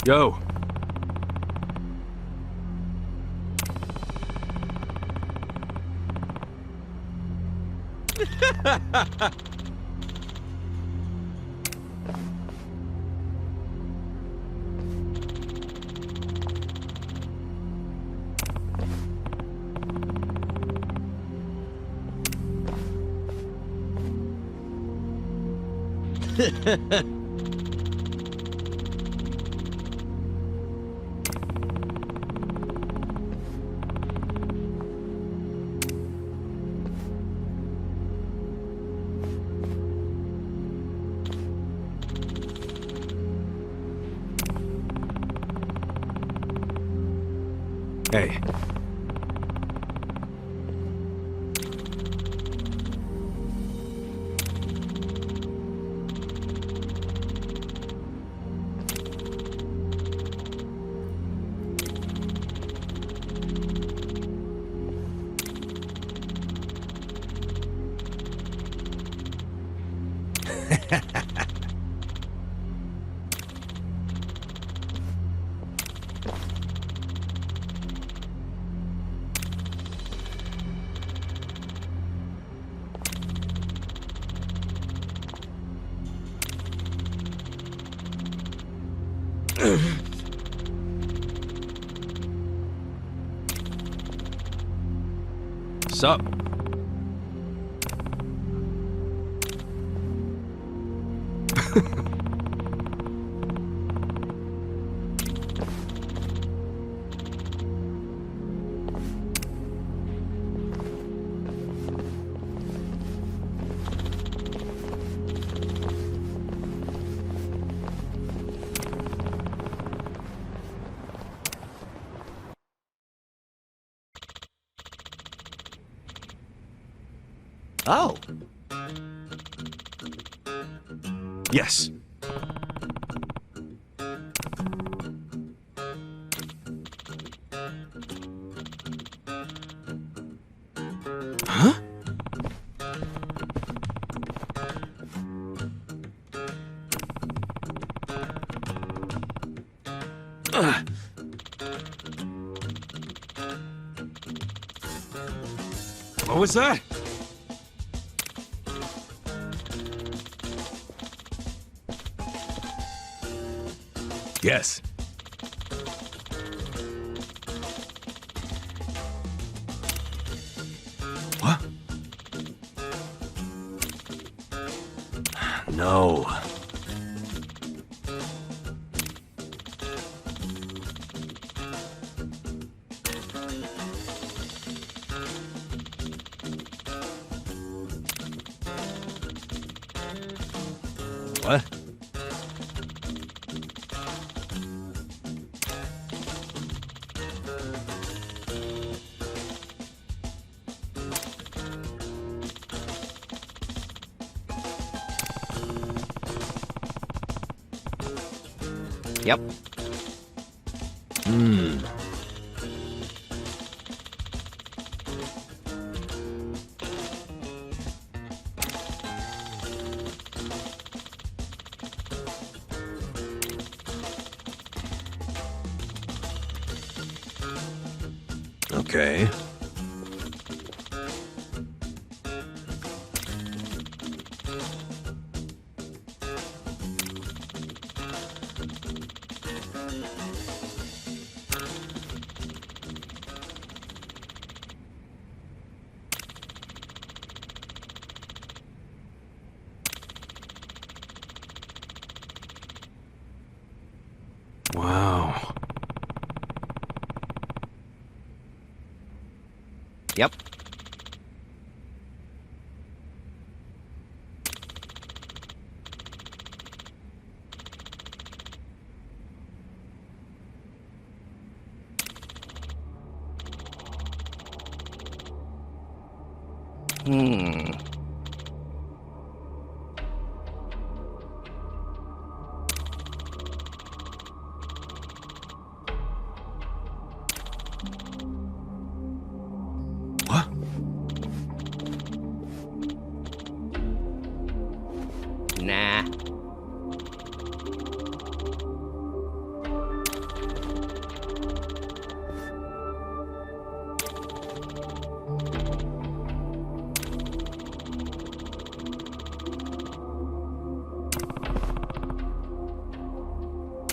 Yo. Hey. Sup? Oh. Yes. Huh? What was that? Yes. What? No. What? Yep. Okay. Wow. Yep. What? Nah.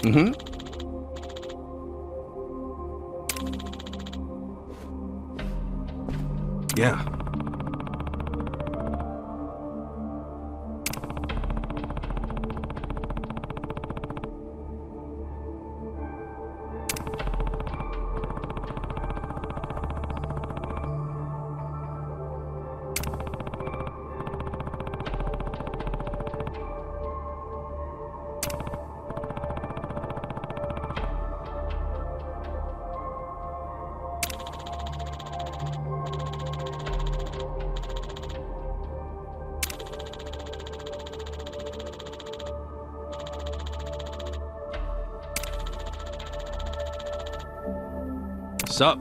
Mm-hmm. Yeah. Sup?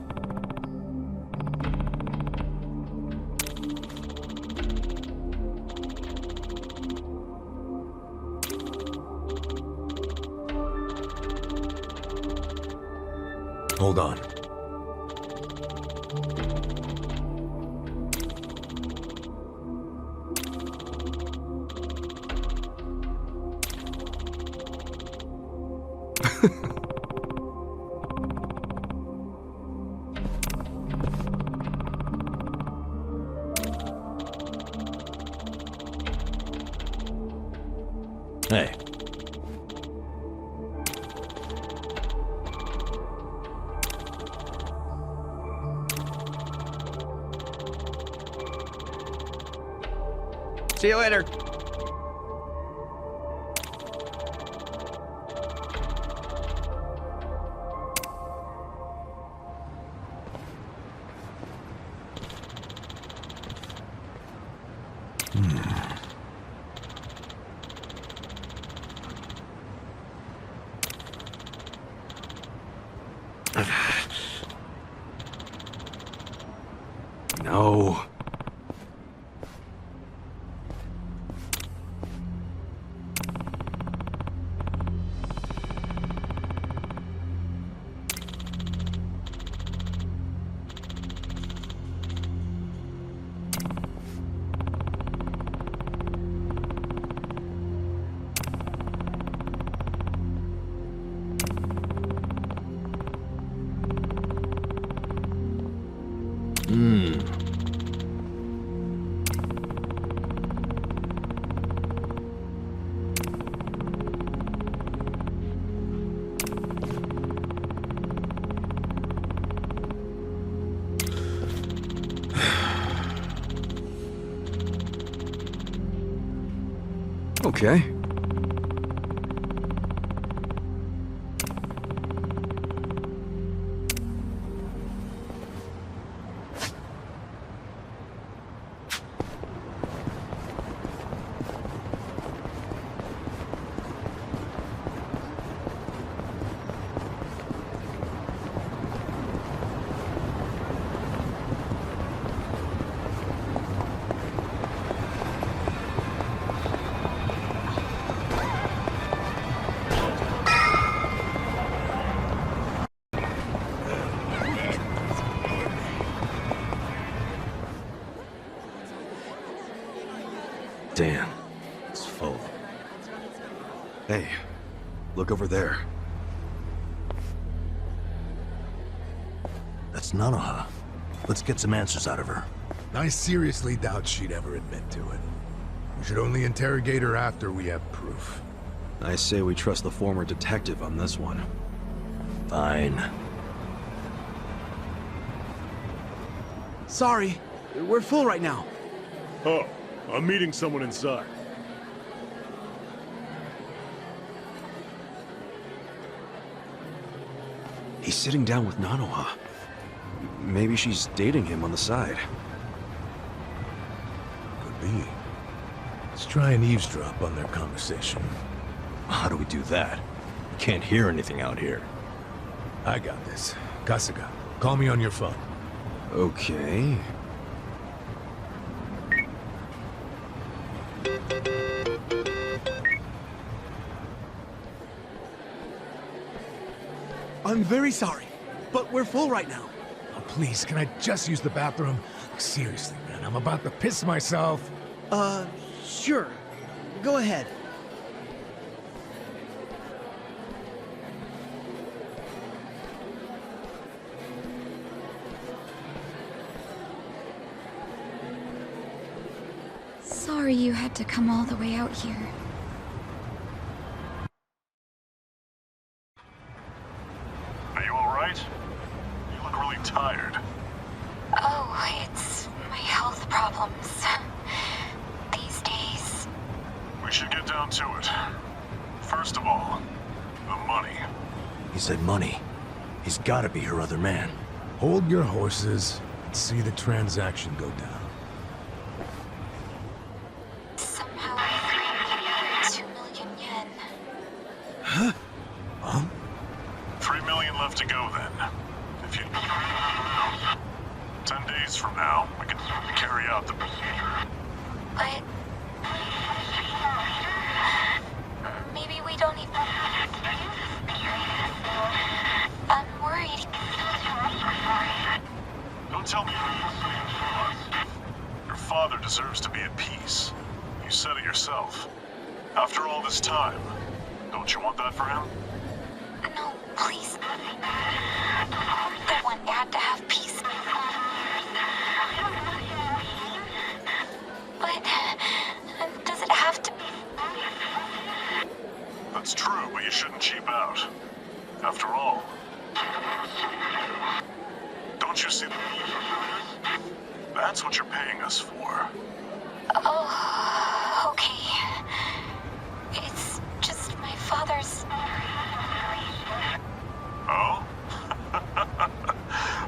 Hold on. Hey. See you later. No. Okay. Damn, it's full. Hey, look over there. That's Nanoha. Let's get some answers out of her. I seriously doubt she'd ever admit to it. We should only interrogate her after we have proof. I say we trust the former detective on this one. Fine. Sorry, we're full right now. Oh, I'm meeting someone inside. He's sitting down with Nanoha. Maybe she's dating him on the side. Could be. Let's try and eavesdrop on their conversation. How do we do that? We can't hear anything out here. I got this. Kasuga, call me on your phone. Okay. I'm very sorry, but we're full right now. Oh, please, can I just use the bathroom? Seriously, man, I'm about to piss myself. Sure. Go ahead. Sorry you had to come all the way out here. Are you alright? You look really tired. Oh, it's my health problems. These days. We should get down to it. First of all, the money. He said money. He's gotta be her other man. Hold your horses and see the transaction go down. Somehow, 2 million yen. Huh? Huh? 3 million left to go then. If you... 10 days from now, we can carry out the procedure. But... maybe we don't even... I'm worried. Don't tell me. Your father deserves to be at peace. You said it yourself. After all this time, don't you want that for him? No, please. I want Dad to have peace. But... does it have to be... That's true, but you shouldn't cheap out. After all... Don't you see the... That's what you're paying us for. Oh, okay. It's just my father's... Oh?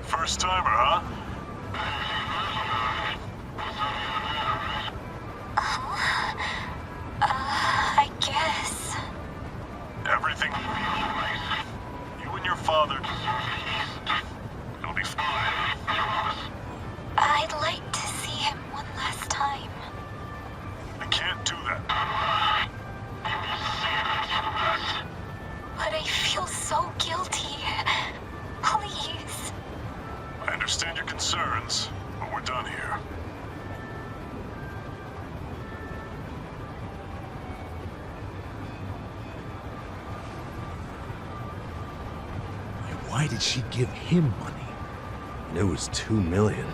First timer, huh? I guess. Everything... You and your father... It'll be fine. I'd like to see him one last time. I can't do that. But I feel so guilty. Please. I understand your concerns, but we're done here. Why did she give him money? And it was 2 million.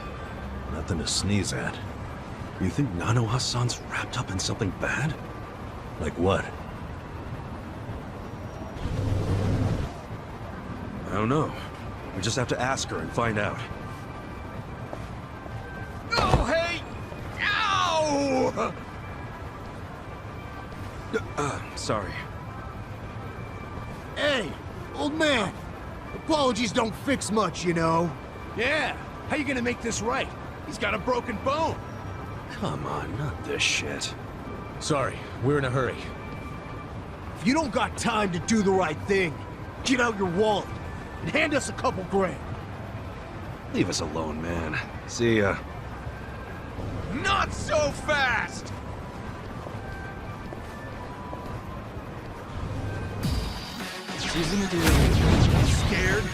Nothing to sneeze at. You think Nanoha-san's wrapped up in something bad? Like what? I don't know. We just have to ask her and find out. Oh, hey! Ow! Sorry. Hey, old man. Apologies don't fix much, you know. Yeah, how you gonna make this right? He's got a broken bone. Come on, not this shit. Sorry, we're in a hurry. If you don't got time to do the right thing, get out your wallet and hand us a couple grand. Leave us alone, man. See ya. Not so fast! Scared?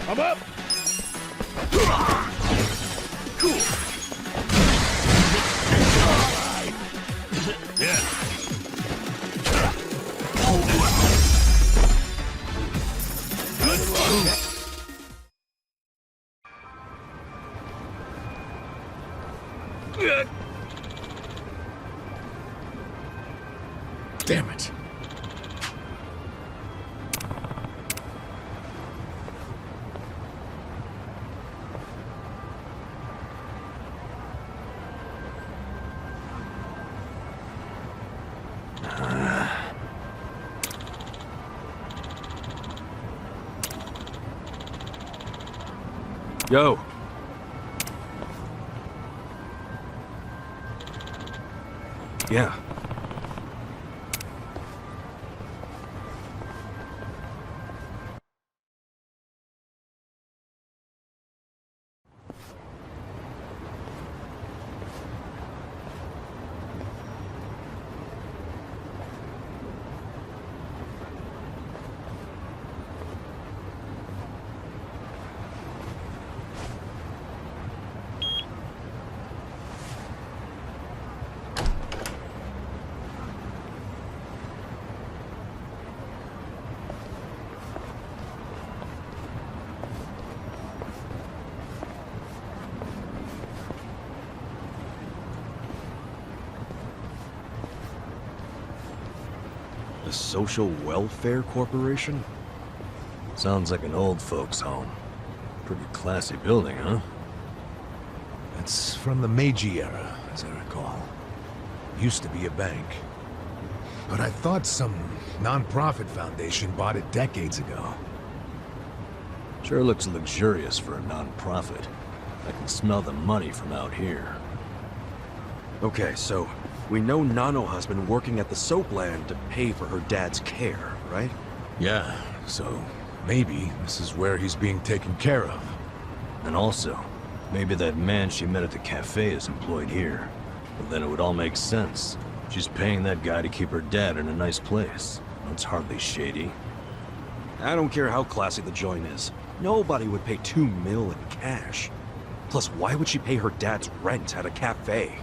I'm up! Cool. Yo. Yeah. The Social Welfare Corporation? Sounds like an old folks' home. Pretty classy building, huh? It's from the Meiji era, as I recall. Used to be a bank. But I thought some non-profit foundation bought it decades ago. Sure looks luxurious for a non-profit. I can smell the money from out here. Okay, so we know Nanoha's been working at the soapland to pay for her dad's care, right? Yeah, so maybe this is where he's being taken care of. And also, maybe that man she met at the cafe is employed here. But then it would all make sense. She's paying that guy to keep her dad in a nice place. That's hardly shady. I don't care how classy the joint is. Nobody would pay $2 million in cash. Plus, why would she pay her dad's rent at a cafe?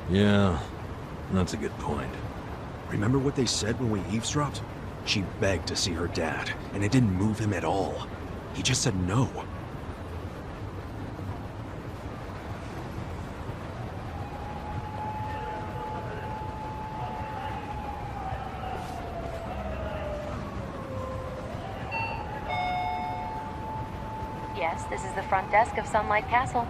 Yeah, that's a good point. Remember what they said when we eavesdropped? She begged to see her dad, and it didn't move him at all. He just said no. Yes, this is the front desk of Sunlight Castle.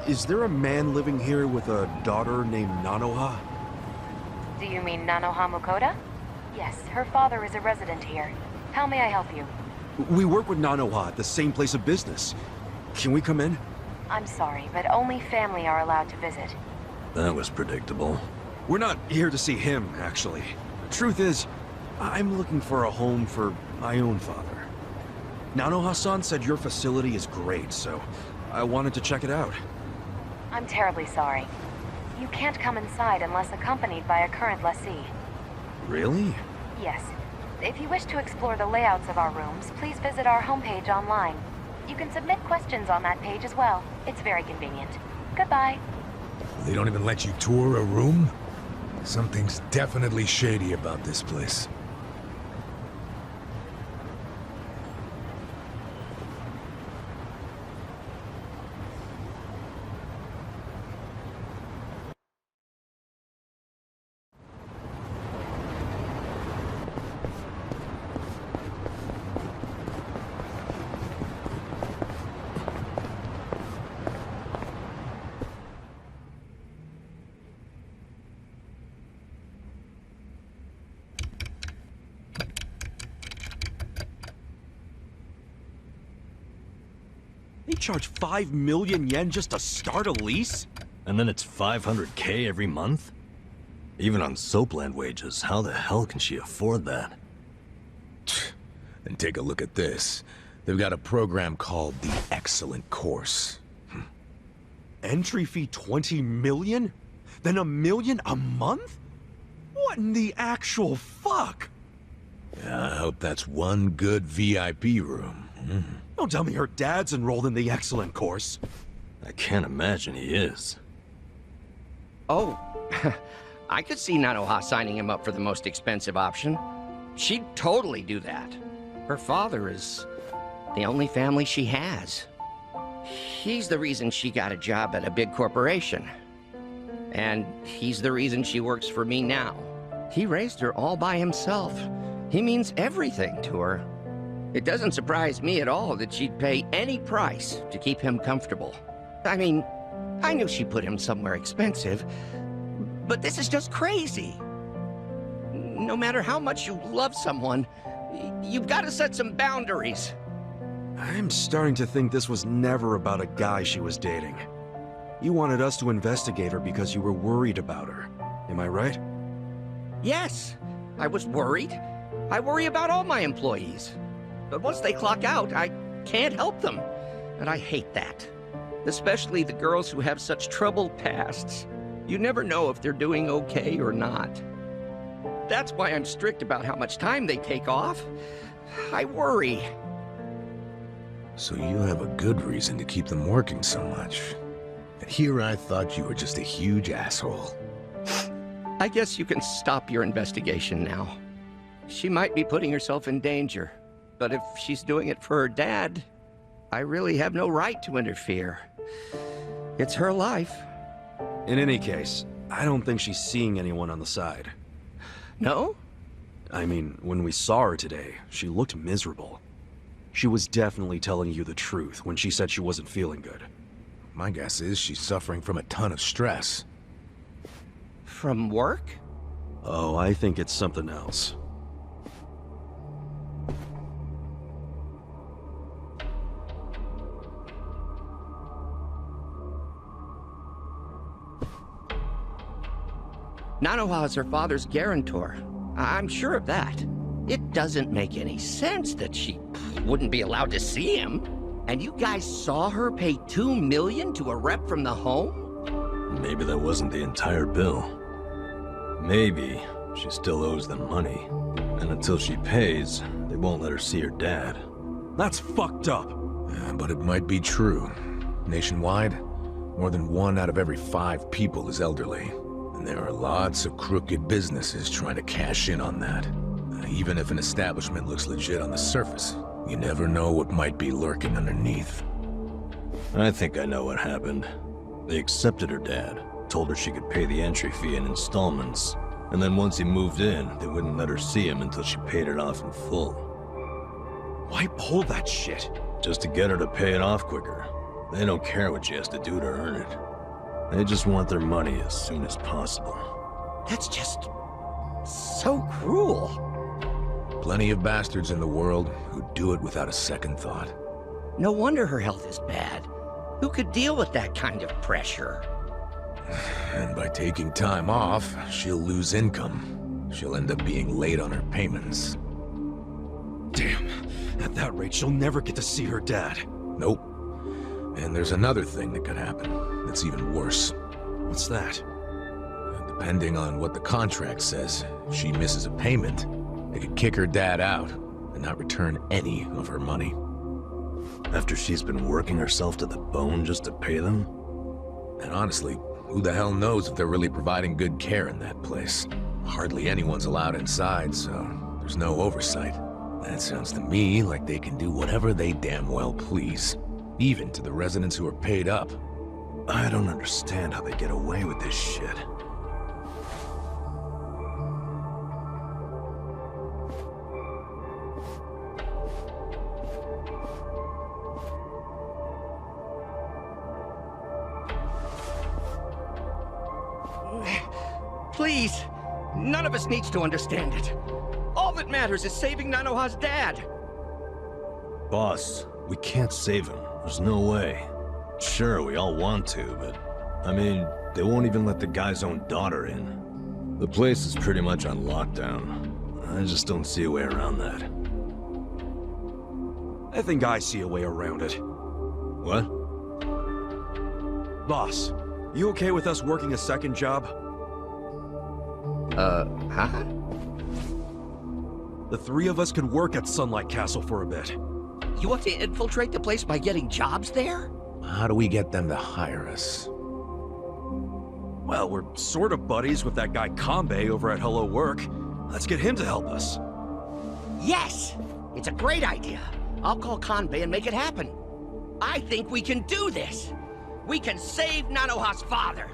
Is there a man living here with a daughter named Nanoha? Do you mean Nanoha Mukoda? Yes, her father is a resident here. How may I help you? We work with Nanoha at the same place of business. Can we come in? I'm sorry, but only family are allowed to visit. That was predictable. We're not here to see him, actually. Truth is, I'm looking for a home for my own father. Nanoha-san said your facility is great, so I wanted to check it out. I'm terribly sorry. You can't come inside unless accompanied by a current lessee. Really? Yes. If you wish to explore the layouts of our rooms, please visit our homepage online. You can submit questions on that page as well. It's very convenient. Goodbye. They don't even let you tour a room? Something's definitely shady about this place. They charge 5 million yen just to start a lease? And then it's 500K every month? Even on soapland wages, how the hell can she afford that? And take a look at this. They've got a program called the Excellent Course. Entry fee 20 million? Then $1 million a month? What in the actual fuck? Yeah, I hope that's one good VIP room. Don't tell me her dad's enrolled in the Excellent Course. I can't imagine he is. Oh, I could see Nanoha signing him up for the most expensive option. She'd totally do that. Her father is the only family she has. He's the reason she got a job at a big corporation. And he's the reason she works for me now. He raised her all by himself. He means everything to her. It doesn't surprise me at all that she'd pay any price to keep him comfortable. I mean, I knew she put him somewhere expensive, but this is just crazy. No matter how much you love someone, you've got to set some boundaries. I'm starting to think this was never about a guy she was dating. You wanted us to investigate her because you were worried about her. Am I right? Yes, I was worried. I worry about all my employees. But once they clock out, I can't help them. And I hate that. Especially the girls who have such troubled pasts. You never know if they're doing okay or not. That's why I'm strict about how much time they take off. I worry. So you have a good reason to keep them working so much. And here I thought you were just a huge asshole. I guess you can stop your investigation now. She might be putting herself in danger. But if she's doing it for her dad, I really have no right to interfere. It's her life. In any case, I don't think she's seeing anyone on the side. No? I mean, when we saw her today, she looked miserable. She was definitely telling you the truth when she said she wasn't feeling good. My guess is she's suffering from a ton of stress. From work? Oh, I think it's something else. Nanoha is her father's guarantor. I'm sure of that. It doesn't make any sense that she wouldn't be allowed to see him. And you guys saw her pay $2 million to a rep from the home? Maybe that wasn't the entire bill. Maybe she still owes them money. And until she pays, they won't let her see her dad. That's fucked up. But it might be true. Nationwide, more than 1 out of every 5 people is elderly. And there are lots of crooked businesses trying to cash in on that. Even if an establishment looks legit on the surface, you never know what might be lurking underneath. I think I know what happened. They accepted her dad, told her she could pay the entry fee in installments, and then once he moved in, they wouldn't let her see him until she paid it off in full. Why pull that shit? Just to get her to pay it off quicker. They don't care what she has to do to earn it. They just want their money as soon as possible. That's just so cruel. Plenty of bastards in the world who do it without a second thought. No wonder her health is bad. Who could deal with that kind of pressure? And by taking time off, she'll lose income. She'll end up being late on her payments. Damn. At that rate, she'll never get to see her dad. Nope. And there's another thing that could happen that's even worse. What's that? Depending on what the contract says, if she misses a payment, they could kick her dad out and not return any of her money. After she's been working herself to the bone just to pay them? And honestly, who the hell knows if they're really providing good care in that place? Hardly anyone's allowed inside, so there's no oversight. That sounds to me like they can do whatever they damn well please. Even to the residents who are paid up. I don't understand how they get away with this shit. Please, none of us needs to understand it. All that matters is saving Nanoha's dad. Boss, we can't save him. There's no way. Sure, we all want to, but... I mean, they won't even let the guy's own daughter in. The place is pretty much on lockdown. I just don't see a way around that. I think I see a way around it. What? Boss, you okay with us working a second job? Huh? The 3 of us could work at Sunlight Castle for a bit. You want to infiltrate the place by getting jobs there? How do we get them to hire us? Well, we're sort of buddies with that guy Kanbei over at Hello Work. Let's get him to help us. Yes! It's a great idea. I'll call Kanbei and make it happen. I think we can do this. We can save Nanoha's father.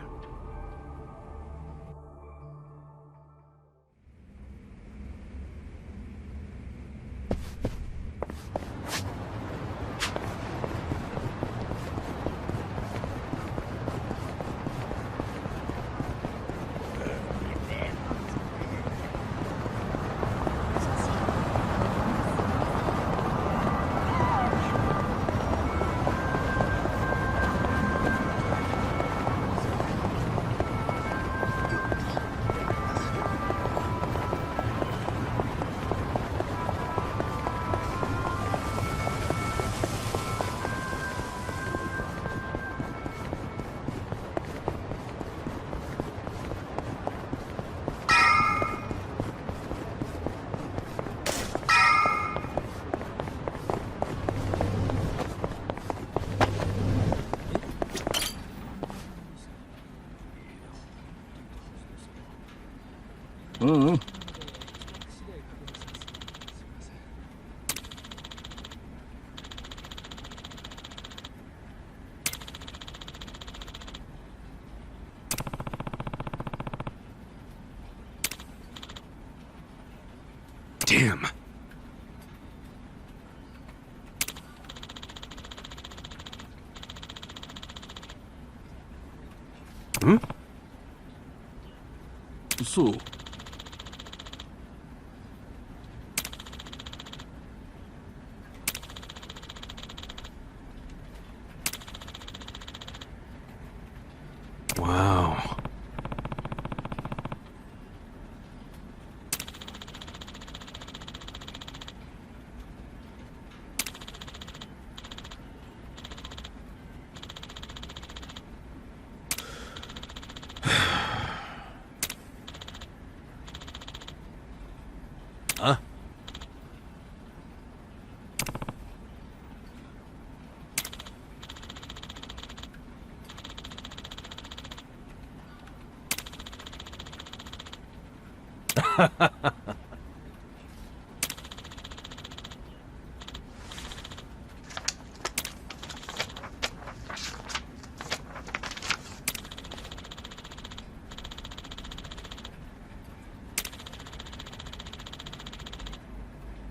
Damn. Hmm? So. Wow. Huh?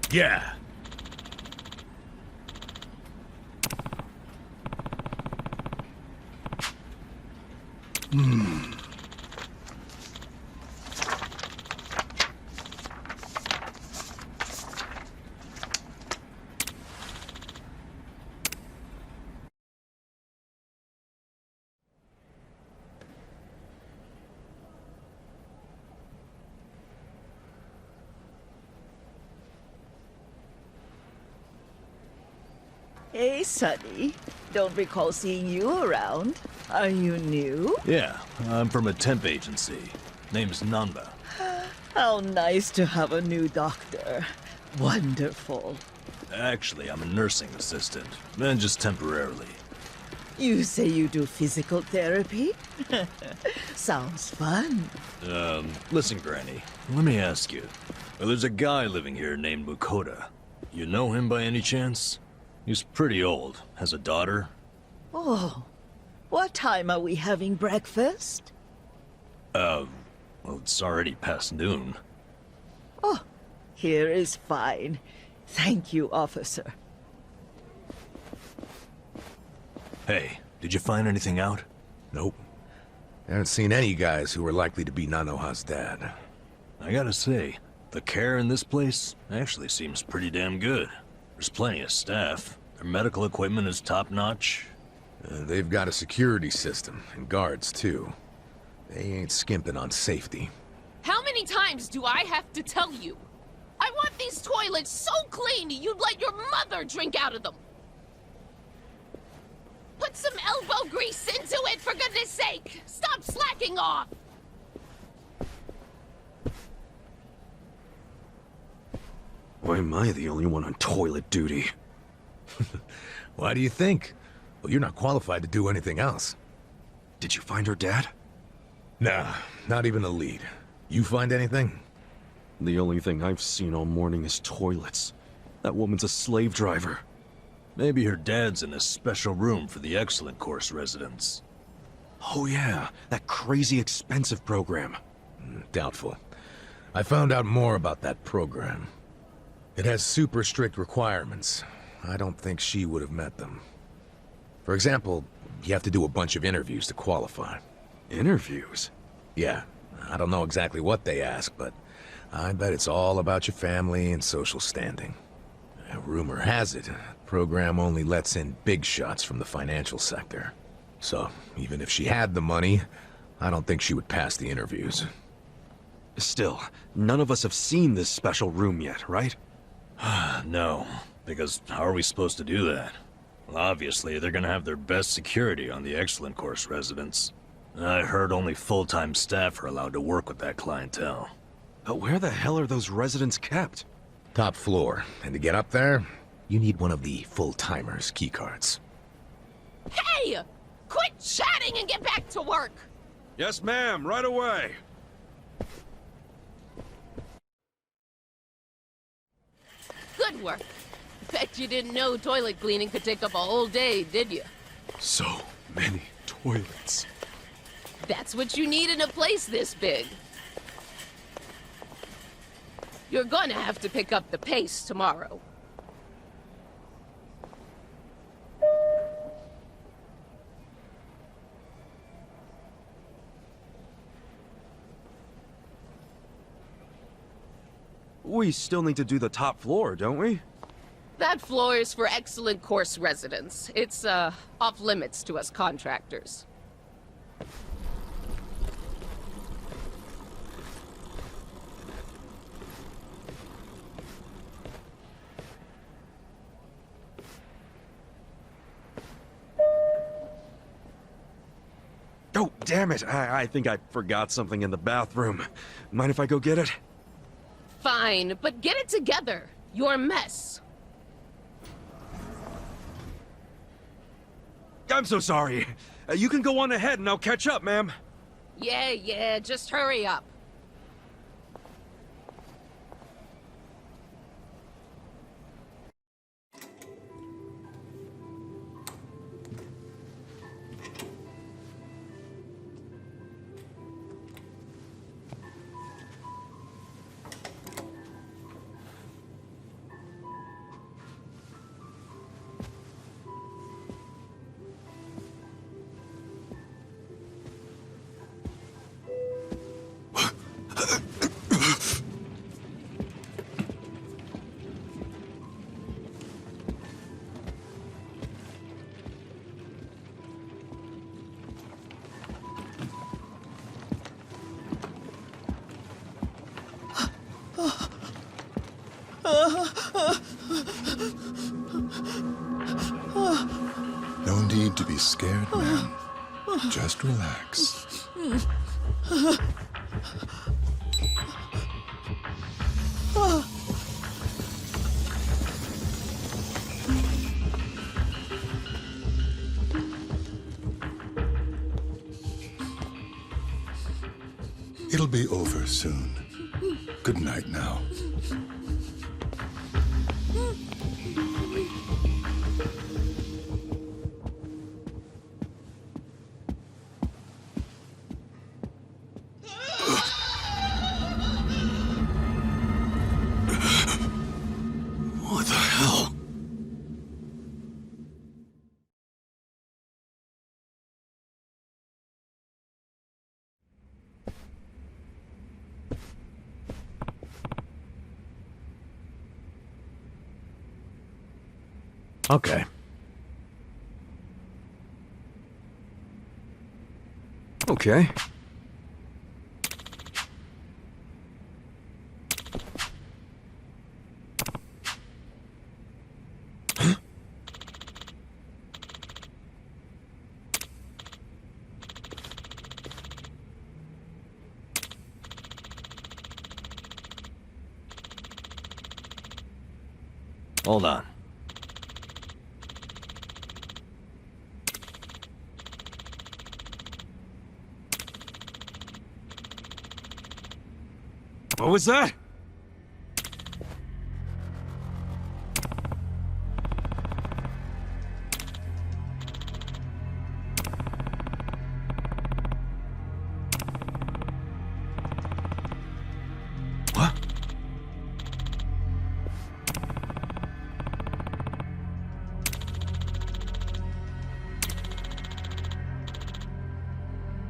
Yeah. Hey, Sonny. Don't recall seeing you around. Are you new? Yeah, I'm from a temp agency. Name's Nanba. How nice to have a new doctor. Wonderful. Actually, I'm a nursing assistant, and just temporarily. You say you do physical therapy? Sounds fun. Listen, Granny, let me ask you. There's a guy living here named Mukoda. You know him by any chance? He's pretty old, has a daughter. Oh, what time are we having breakfast? Well, it's already past noon. Oh, here is fine. Thank you, officer. Hey, did you find anything out? Nope. Haven't seen any guys who were likely to be Nanoha's dad. I gotta say, the care in this place actually seems pretty damn good. There's plenty of staff. Their medical equipment is top-notch. They've got a security system, and guards, too. They ain't skimping on safety. How many times do I have to tell you? I want these toilets so clean you'd let your mother drink out of them. Put some elbow grease into it, for goodness sake! Stop slacking off! Why am I the only one on toilet duty? Why do you think? Well, you're not qualified to do anything else. Did you find her dad? Nah, not even a lead. You find anything? The only thing I've seen all morning is toilets. That woman's a slave driver. Maybe her dad's in a special room for the Excellent Course residents. Oh yeah, that crazy expensive program. Doubtful. I found out more about that program. It has super strict requirements. I don't think she would have met them. For example, you have to do a bunch of interviews to qualify. Interviews? Yeah, I don't know exactly what they ask, but I bet it's all about your family and social standing. Rumor has it, the program only lets in big shots from the financial sector. So, even if she had the money, I don't think she would pass the interviews. Still, none of us have seen this special room yet, right? No, because how are we supposed to do that? Well, obviously, they're gonna have their best security on the Excellent Course residents. I heard only full-time staff are allowed to work with that clientele. But where the hell are those residents kept? Top floor, and to get up there, you need one of the full-timers' keycards. Hey! Quit chatting and get back to work! Yes, ma'am, right away. Good work. Bet you didn't know toilet cleaning could take up a whole day, did you? So many toilets. That's what you need in a place this big. You're gonna have to pick up the pace tomorrow. We still need to do the top floor, don't we? That floor is for excellent course residents. It's, off limits to us contractors. Oh, damn it! I think I forgot something in the bathroom. Mind if I go get it? Fine, but get it together. You're a mess. I'm so sorry. You can go on ahead and I'll catch up, ma'am. Yeah, just hurry up. No need to be scared, man. Just relax. It'll be over soon. Good night now. What the hell? Okay. Okay. Hold on. What was that? What?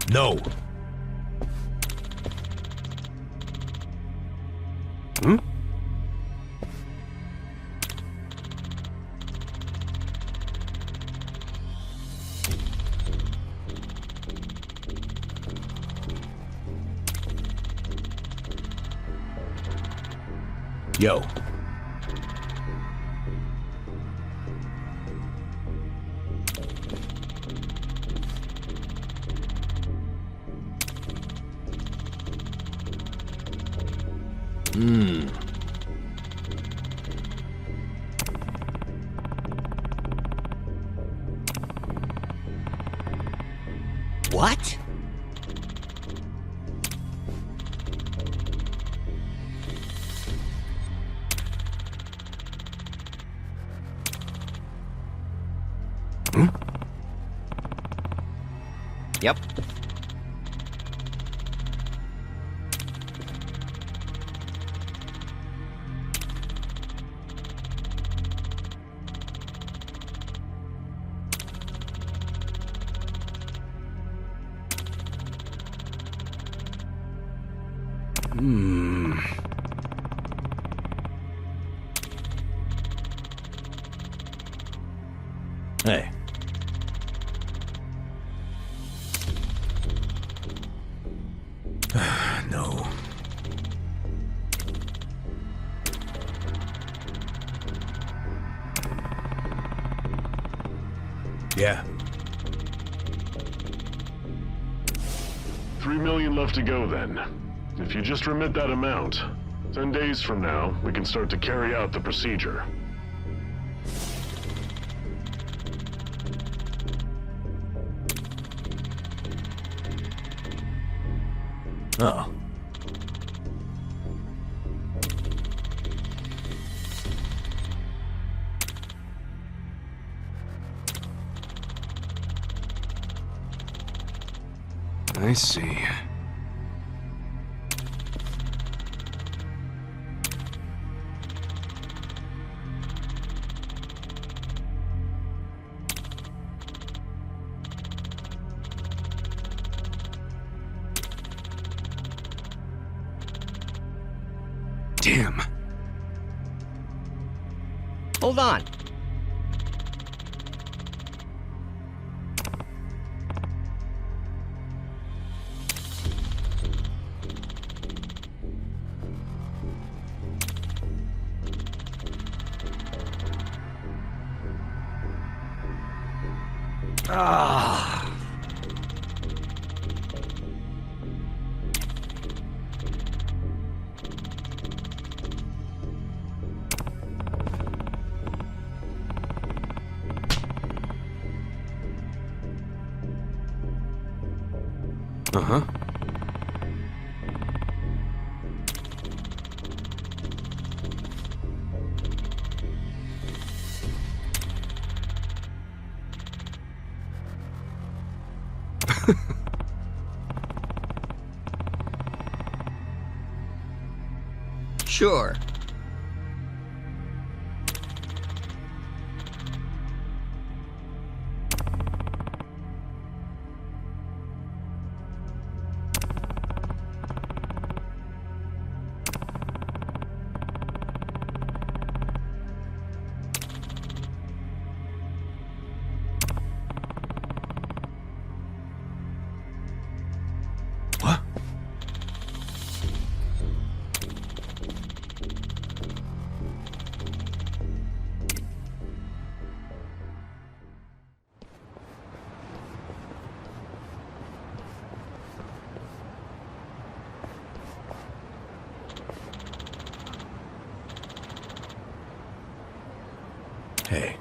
No. Hmm? Yo. What? Yep. Hey. No. Yeah. 3 million left to go then. If you just remit that amount, 10 days from now, we can start to carry out the procedure. Oh. I see. Damn. Hold on. Ah. Uh-huh. Sure. Hey.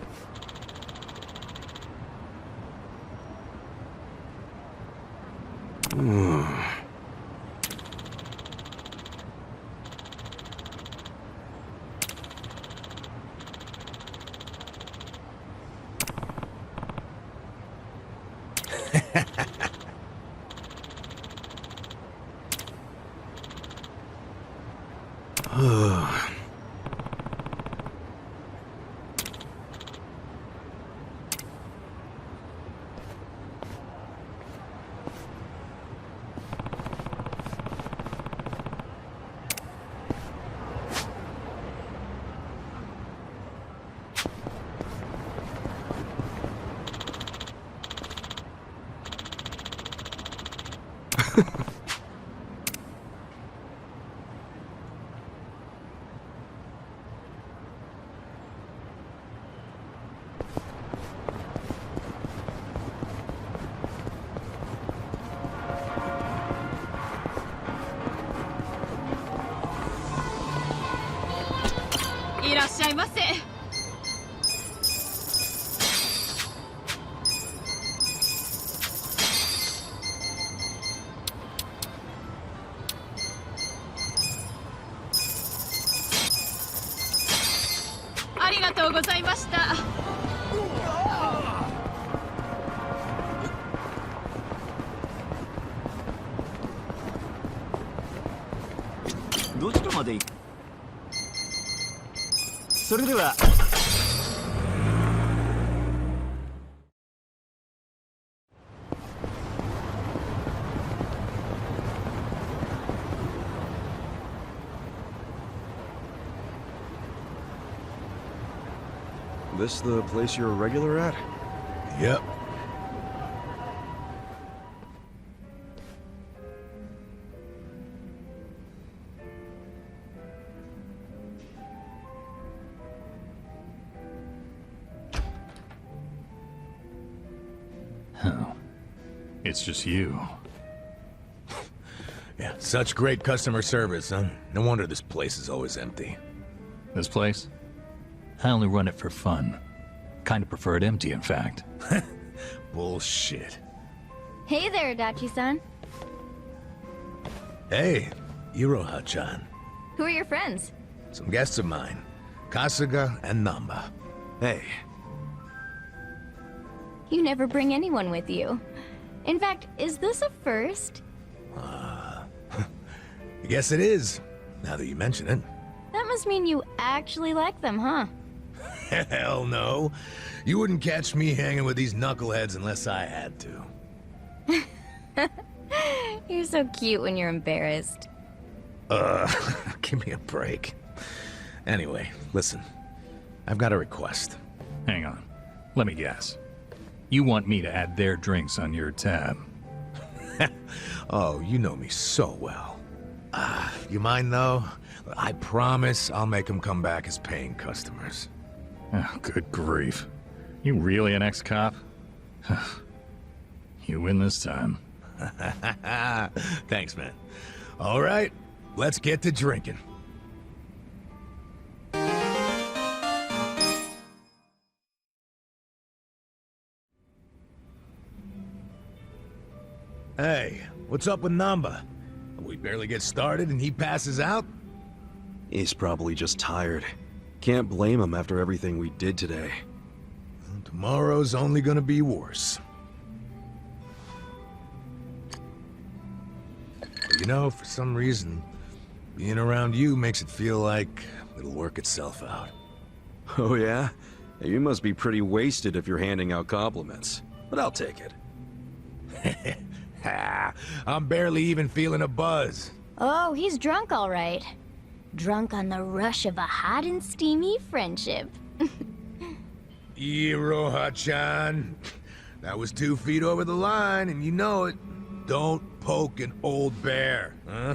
This the place you're a regular at? Yep. Oh. It's just you. Yeah, such great customer service, huh? No wonder this place is always empty. This place? I only run it for fun. Kinda prefer it empty, in fact. Bullshit. Hey there, Adachi-san. Hey, Iroha-chan. Who are your friends? Some guests of mine. Kasuga and Nanba. Hey. You never bring anyone with you. In fact, is this a first? I guess it is, now that you mention it. That must mean you actually like them, huh? Hell no. You wouldn't catch me hanging with these knuckleheads unless I had to. You're so cute when you're embarrassed. Give me a break. Anyway, listen. I've got a request. Hang on. Let me guess. You want me to add their drinks on your tab? Oh, you know me so well. You mind, though? I promise I'll make them come back as paying customers. Oh, good grief. You really an ex-cop? You win this time. Thanks, man. All right, let's get to drinking. Hey, what's up with Nanba? We barely get started and he passes out? He's probably just tired. Can't blame him after everything we did today. Tomorrow's only gonna be worse. But you know, for some reason, being around you makes it feel like it'll work itself out. Oh yeah? You must be pretty wasted if you're handing out compliments. But I'll take it. I'm barely even feeling a buzz. Oh, he's drunk all right. Drunk on the rush of a hot and steamy friendship. Iroha-chan. That was 2 feet over the line, and you know it. Don't poke an old bear, huh?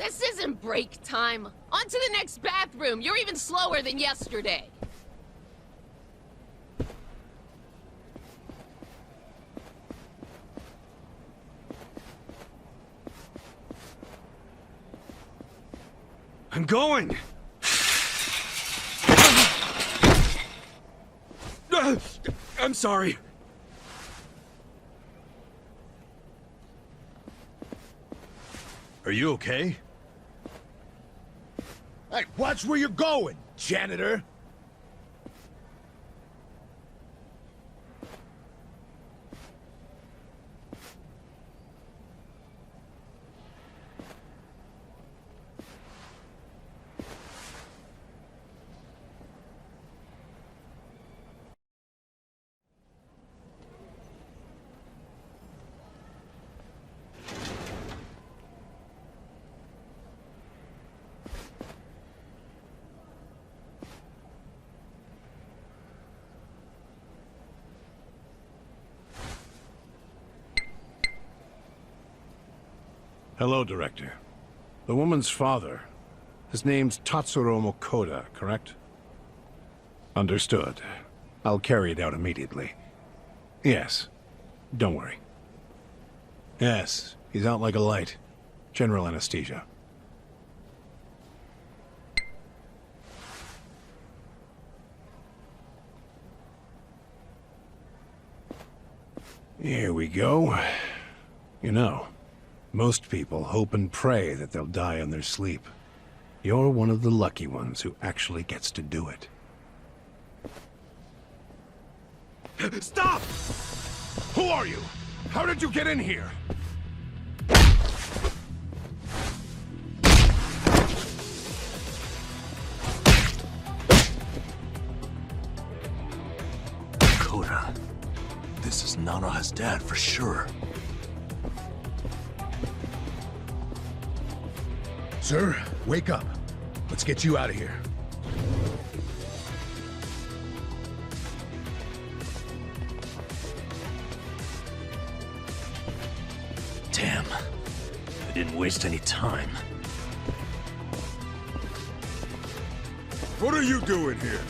This isn't break time. On to the next bathroom. You're even slower than yesterday. I'm going! I'm sorry. Are you okay? Hey, watch where you're going, janitor! Hello, Director. The woman's father. His name's Tatsuro Mokoda, correct? Understood. I'll carry it out immediately. Yes. Don't worry. Yes, he's out like a light. General anesthesia. Here we go. You know, most people hope and pray that they'll die in their sleep. You're one of the lucky ones who actually gets to do it. Stop! Who are you? How did you get in here? Koda. This is Nana's dad for sure. Sir, wake up. Let's get you out of here. Damn. I didn't waste any time. What are you doing here?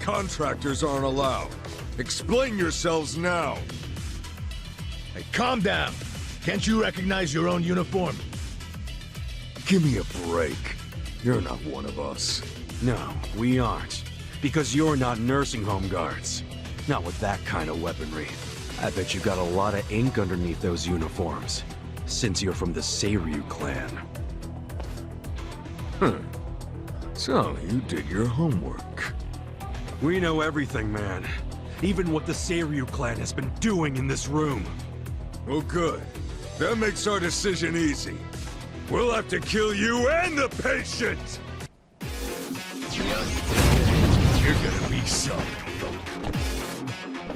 Contractors aren't allowed. Explain yourselves now. Hey, calm down. Can't you recognize your own uniform? Give me a break. You're not one of us. No, we aren't. Because you're not nursing home guards. Not with that kind of weaponry. I bet you got a lot of ink underneath those uniforms. Since you're from the Seiryu clan. So, you did your homework. We know everything, man. Even what the Seiryu clan has been doing in this room. Oh, good. That makes our decision easy. We'll have to kill you and the patient! You're gonna be some.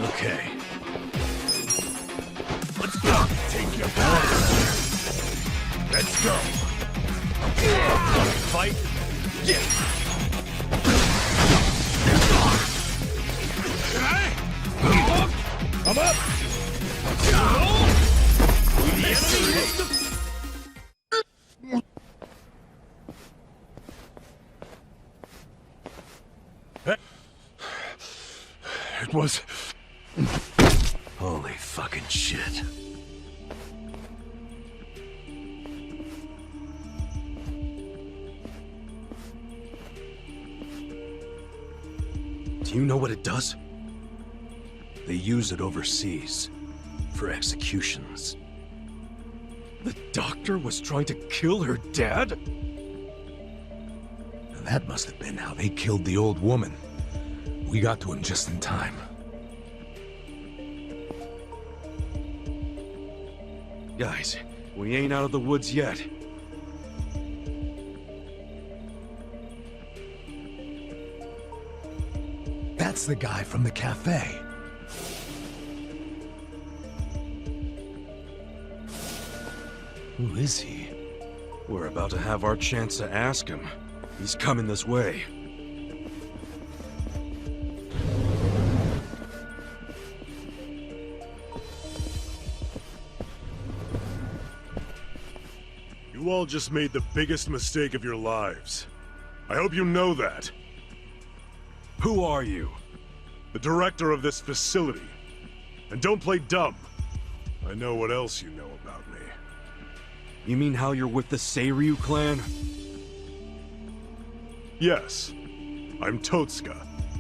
Okay. Let's go! Take your power! Let's go! Fight? Yeah! I'm up! It was... Holy fucking shit. Do you know what it does? They use it overseas. For executions. The doctor was trying to kill her dad? That must have been how they killed the old woman. We got to him just in time. Guys, we ain't out of the woods yet. That's the guy from the cafe. Who is he? We're about to have our chance to ask him. He's coming this way. You all just made the biggest mistake of your lives. I hope you know that. Who are you? The director of this facility. And don't play dumb. I know what else you know about me. You mean how you're with the Seiryu clan? Yes. I'm Totsuka,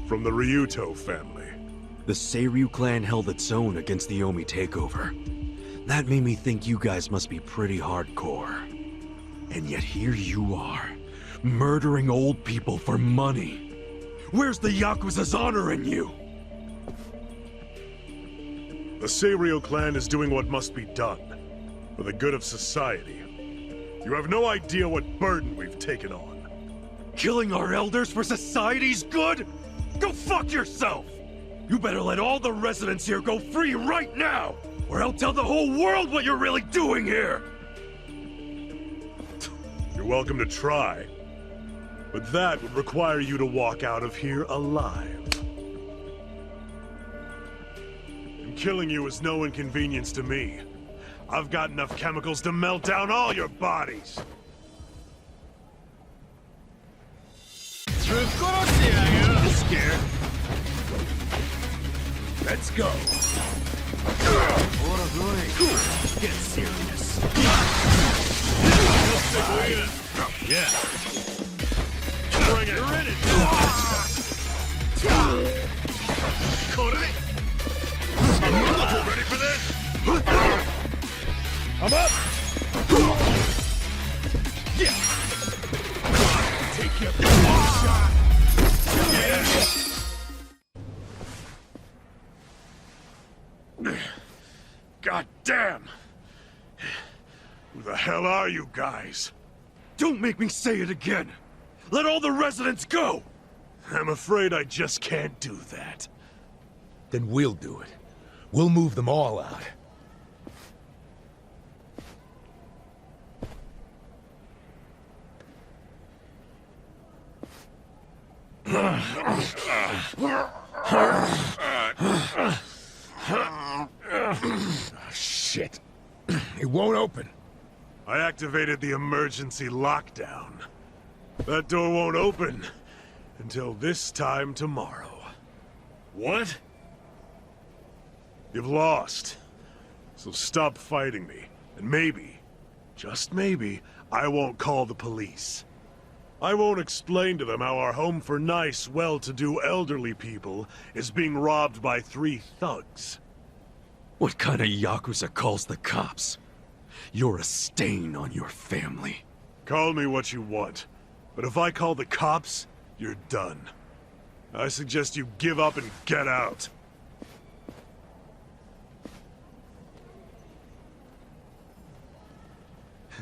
from the Ryuto family. The Seiryu clan held its own against the Omi takeover. That made me think you guys must be pretty hardcore. And yet here you are, murdering old people for money. Where's the Yakuza's honor in you? The Seiryu clan is doing what must be done, for the good of society. You have no idea what burden we've taken on. Killing our elders for society's good? Go fuck yourself! You better let all the residents here go free right now, or I'll tell the whole world what you're really doing here! You're welcome to try, but that would require you to walk out of here alive. And killing you is no inconvenience to me. I've got enough chemicals to melt down all your bodies. Scared? Let's go. Get serious. Yeah. Bring it. You're in it. Ready for this? I'm up. Yeah. Take your shot. Yeah. God damn! Who the hell are you guys? Don't make me say it again! Let all the residents go! I'm afraid I just can't do that. Then we'll do it. We'll move them all out. Shit. It won't open. I activated the emergency lockdown. That door won't open until this time tomorrow. What? You've lost. So stop fighting me, and maybe, just maybe, I won't call the police. I won't explain to them how our home for nice, well-to-do elderly people is being robbed by 3 thugs. What kind of Yakuza calls the cops? You're a stain on your family. Call me what you want, but if I call the cops, you're done. I suggest you give up and get out.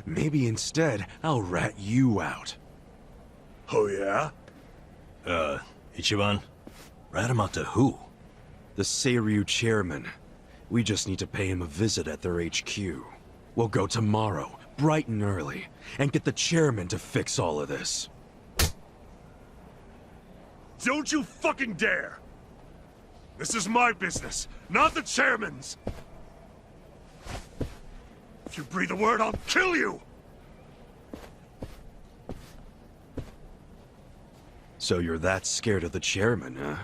Maybe instead, I'll rat you out. Oh yeah? Ichiban? Rat him out to who? The Seiryu chairman. We just need to pay him a visit at their HQ. We'll go tomorrow, bright and early, and get the chairman to fix all of this. Don't you fucking dare! This is my business, not the chairman's! If you breathe a word, I'll kill you! So you're that scared of the chairman, huh?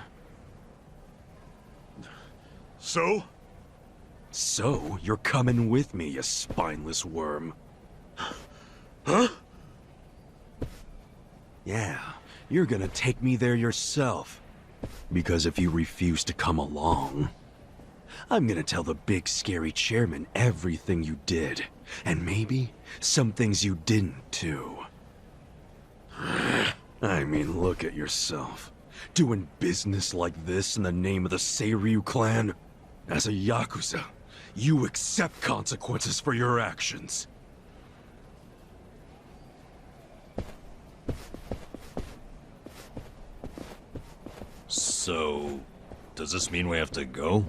So? So, you're coming with me, you spineless worm. Huh? Yeah, you're gonna take me there yourself. Because if you refuse to come along, I'm gonna tell the big scary chairman everything you did. And maybe some things you didn't, too. I mean, look at yourself. Doing business like this in the name of the Seiryu clan? As a Yakuza, you accept consequences for your actions. So, does this mean we have to go?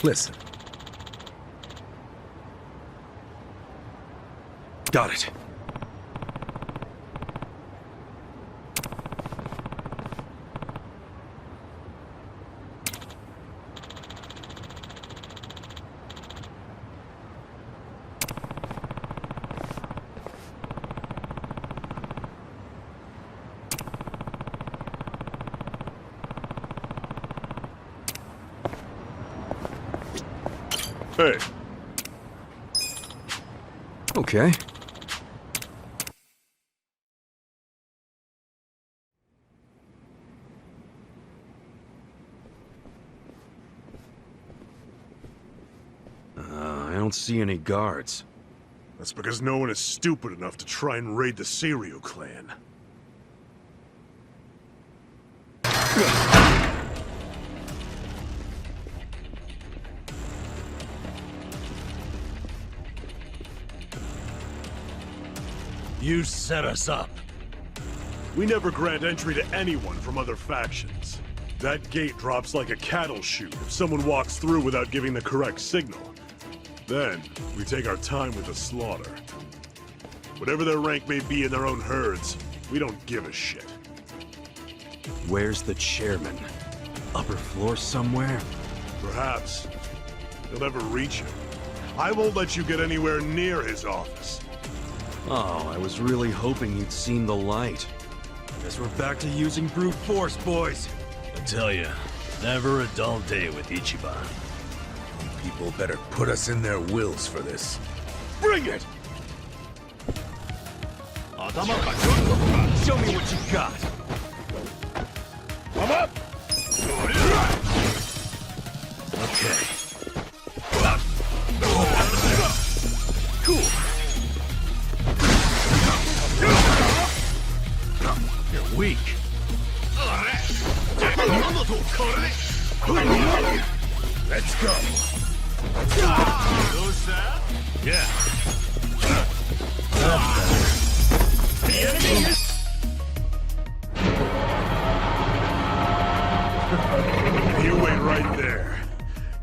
Listen. Got it. Hey. Okay. I don't see any guards. That's because no one is stupid enough to try and raid the Seiryu clan. You set us up. We never grant entry to anyone from other factions. That gate drops like a cattle chute if someone walks through without giving the correct signal. Then, we take our time with the slaughter. Whatever their rank may be in their own herds, we don't give a shit. Where's the chairman? Upper floor somewhere? Perhaps. You'll never reach him. I won't let you get anywhere near his office. Oh, I was really hoping you'd seen the light. Guess we're back to using brute force, boys. I tell you, never a dull day with Ichiban. People better put us in their wills for this. Bring it! Show me what you got. Come up! Okay. Cool. You're weak. Let's go. Yeah. You wait right there.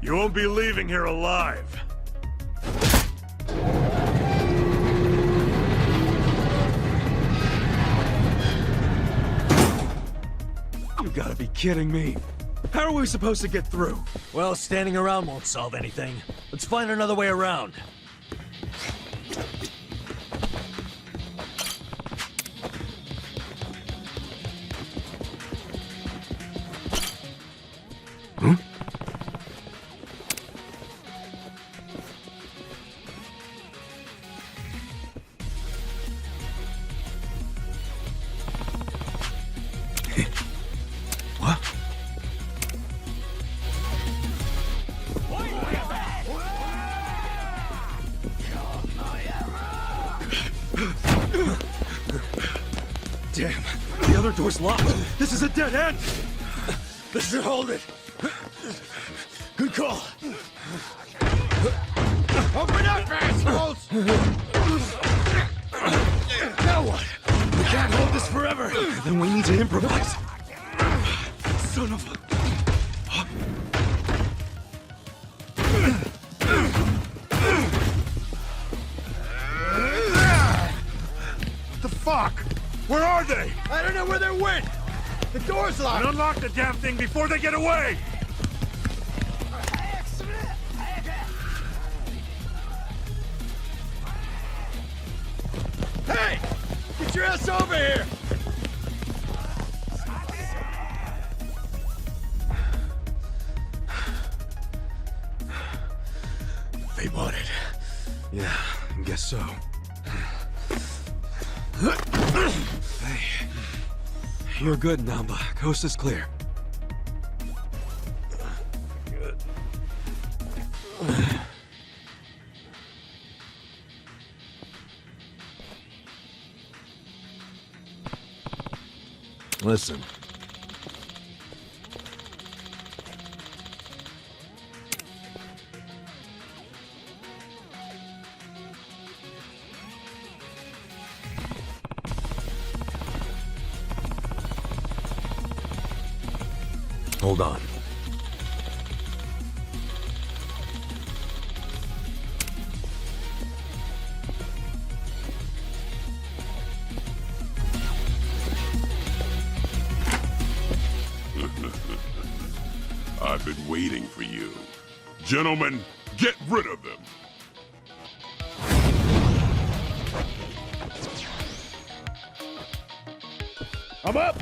You won't be leaving here alive. You gotta be kidding me. How are we supposed to get through? Well, standing around won't solve anything. Let's find another way around. Damn, the other door's locked. This is a dead end. This should hold it. Good call. Open up, assholes! Now what? We can't hold this forever. Then we need to improvise. Son of a... What the fuck? Where are they? I don't know where they went. The door's locked. And unlock the damn thing before they get away! Hey! Get your ass over here! They bought it. Yeah, I guess so. Hey. You're good, Nanba. Coast is clear. Good. Listen. Hold on. I've been waiting for you. Gentlemen, get rid of them. I'm up!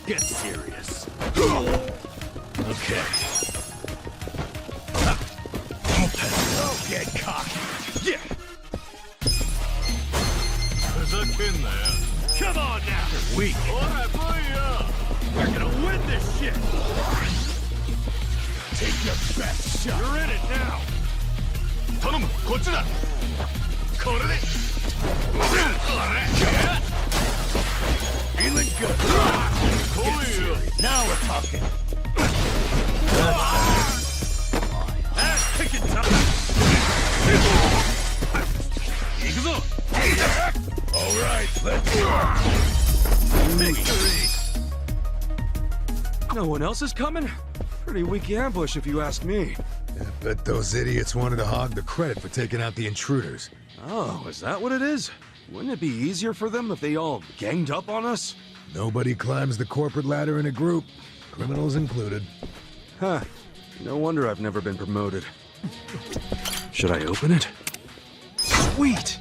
Get serious. Okay. Don't get cocky. Yeah! There's a kid there. Come on now! You're weak. We're gonna win this shit! Take your best shot. You're in it now! Tonomu, kochi da! Kore de! Feeling good. Now we're talking. Ass kicking time. All right, let's go. Victory. No one else is coming? Pretty weak ambush if you ask me. I bet those idiots wanted to hog the credit for taking out the intruders. Oh, is that what it is? Wouldn't it be easier for them if they all ganged up on us? Nobody climbs the corporate ladder in a group, criminals included. Huh. No wonder I've never been promoted. Should I open it? Sweet!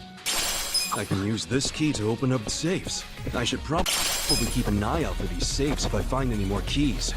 I can use this key to open up safes. I should probably keep an eye out for these safes if I find any more keys.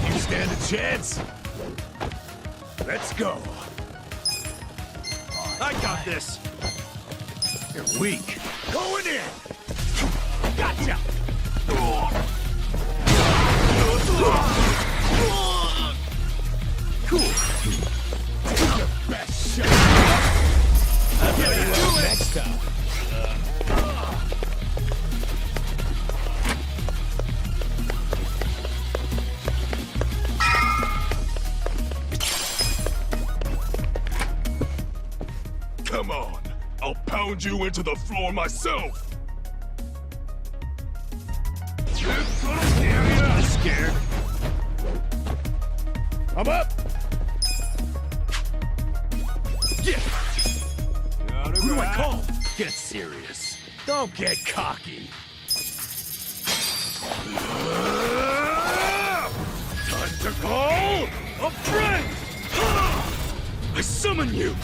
You stand a chance? Let's go. I got this. You're weak. Going in. Gotcha. Cool. Take your best shot. I'll get you next time. Come on. I'll pound you into the floor myself. Scared. I'm up. Yeah. Who do I call? Get serious. Don't get cocky. Time to call a friend. I summon you.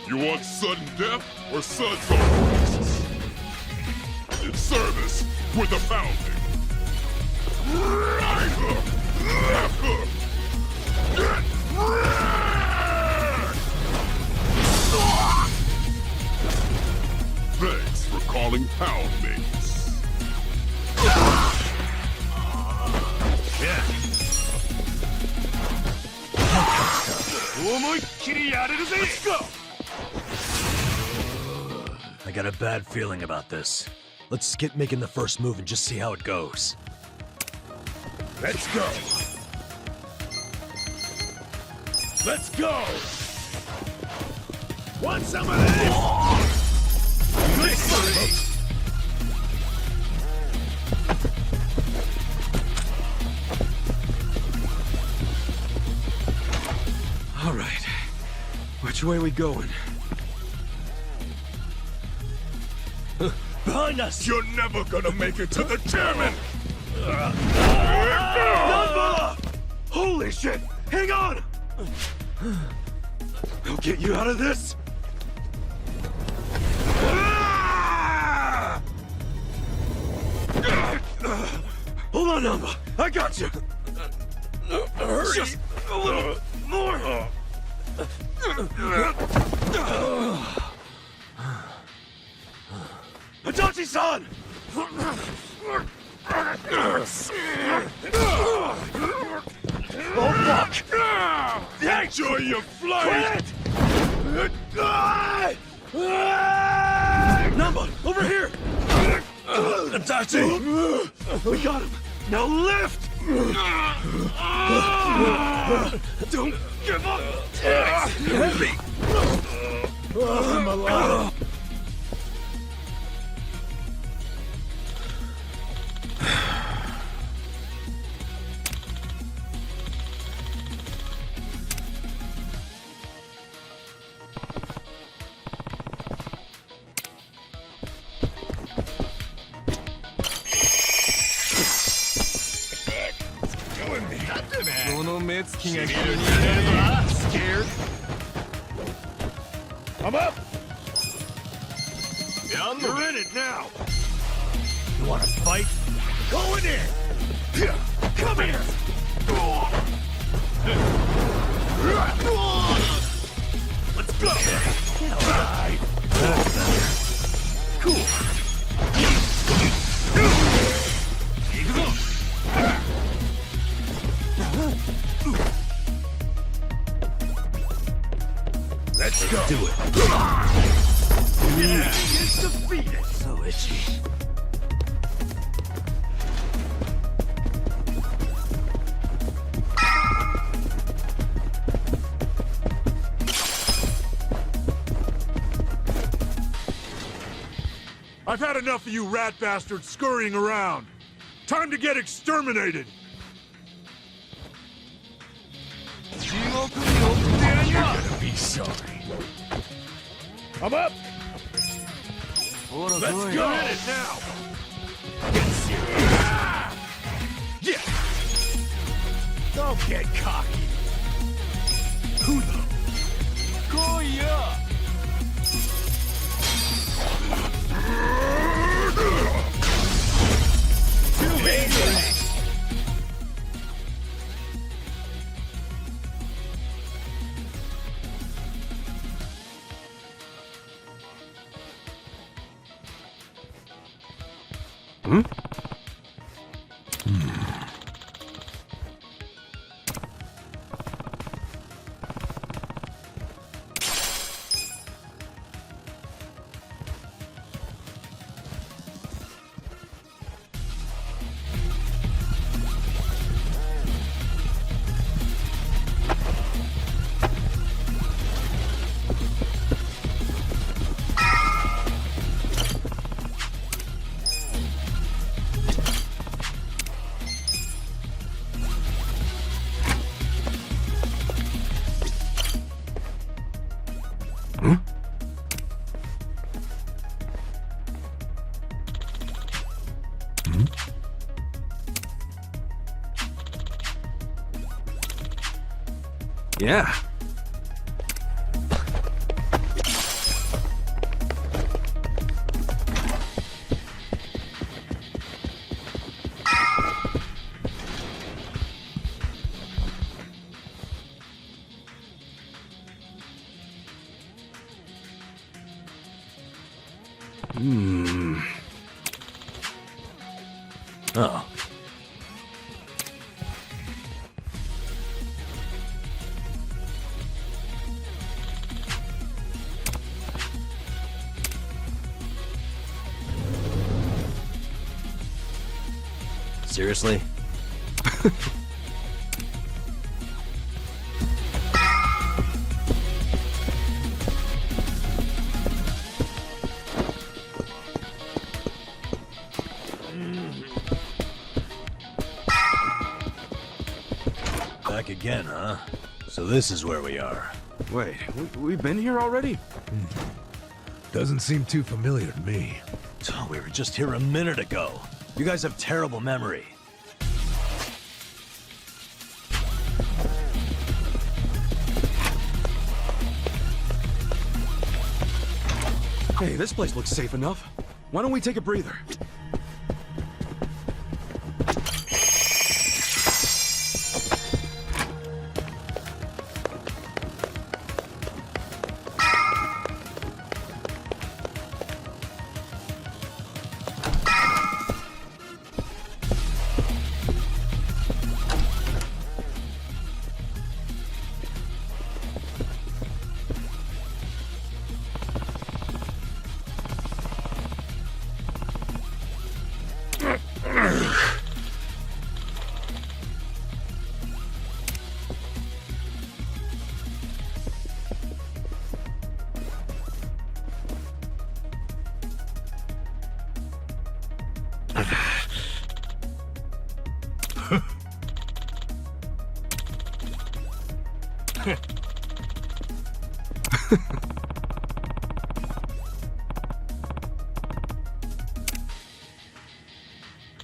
You want sudden death or sudden conquests? In service with a pounding. Thanks for calling pound mates. Yeah. Let's go! I got a bad feeling about this. Let's get making the first move and just see how it goes. Let's go! Let's go! Want some of this? Victory! All right. Which way we going? Behind us! You're never gonna make it to the chairman! Nanba! Holy shit! Hang on! I'll get you out of this! Hold on, Nanba! I got you! Hurry! Just a little more! Adachi-san! Oh, fuck! Enjoy your flight! Nanba, over here! Adachi! We got him! Now lift! Don't give up! Help me! I'm alive. Scared? I'm up! You're in it now! You wanna fight? Going in! Come here! Let's go! Alright. That's better. Cool. Let's go. Do it. Yeah, it's defeated. So itchy. I've had enough of you rat bastards scurrying around. Time to get exterminated! You're gonna be sorry. I'm up! Let's go! You're in it now! Get serious! Yeah! Don't get cocky! Who the? Go ya! Too easy! Hmm? Yeah. Oh. Seriously? Back again, huh? So this is where we are. Wait, we've been here already? Doesn't seem too familiar to me. We were just here a minute ago. You guys have terrible memory. Hey, this place looks safe enough. Why don't we take a breather?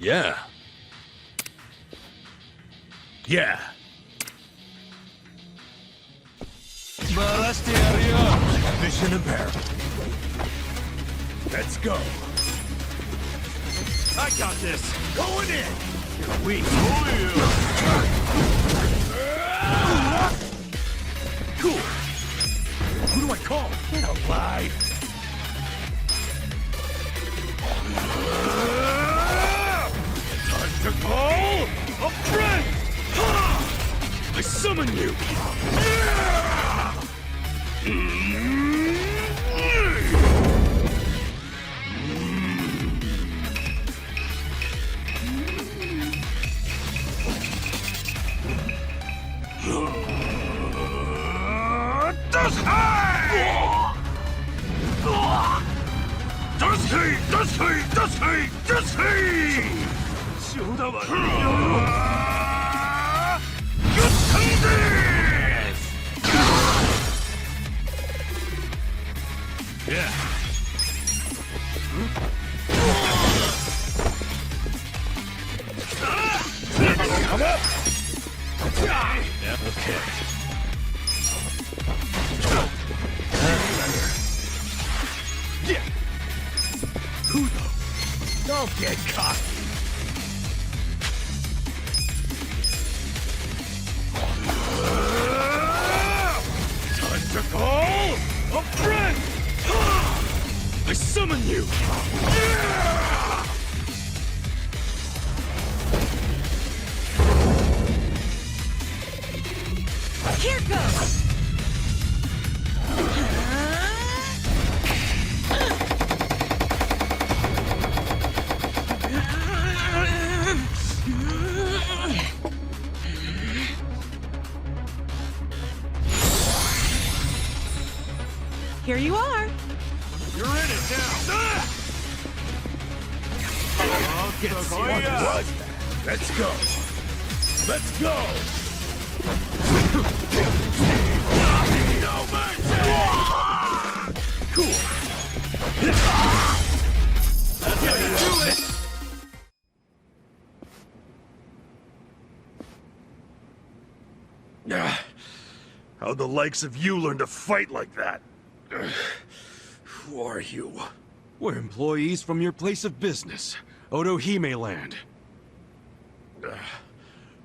Yeah. Yeah. Mission imperative. Let's go. I got this. Going in. You're weak. Cool. Who do I call? Don't lie. Time to call a friend. I summon you. Yeah. Come up. Yeah, okay. Yeah. Who though? Don't get cocky. Time to call a friend. I summon you. Here goes! Here you are. You're in it now. I'll get what was that? Let's go. Let's go. No mercy. Cool. That's how you do it. How'd the likes of you learn to fight like that? Who are you? We're employees from your place of business, Otohime Land.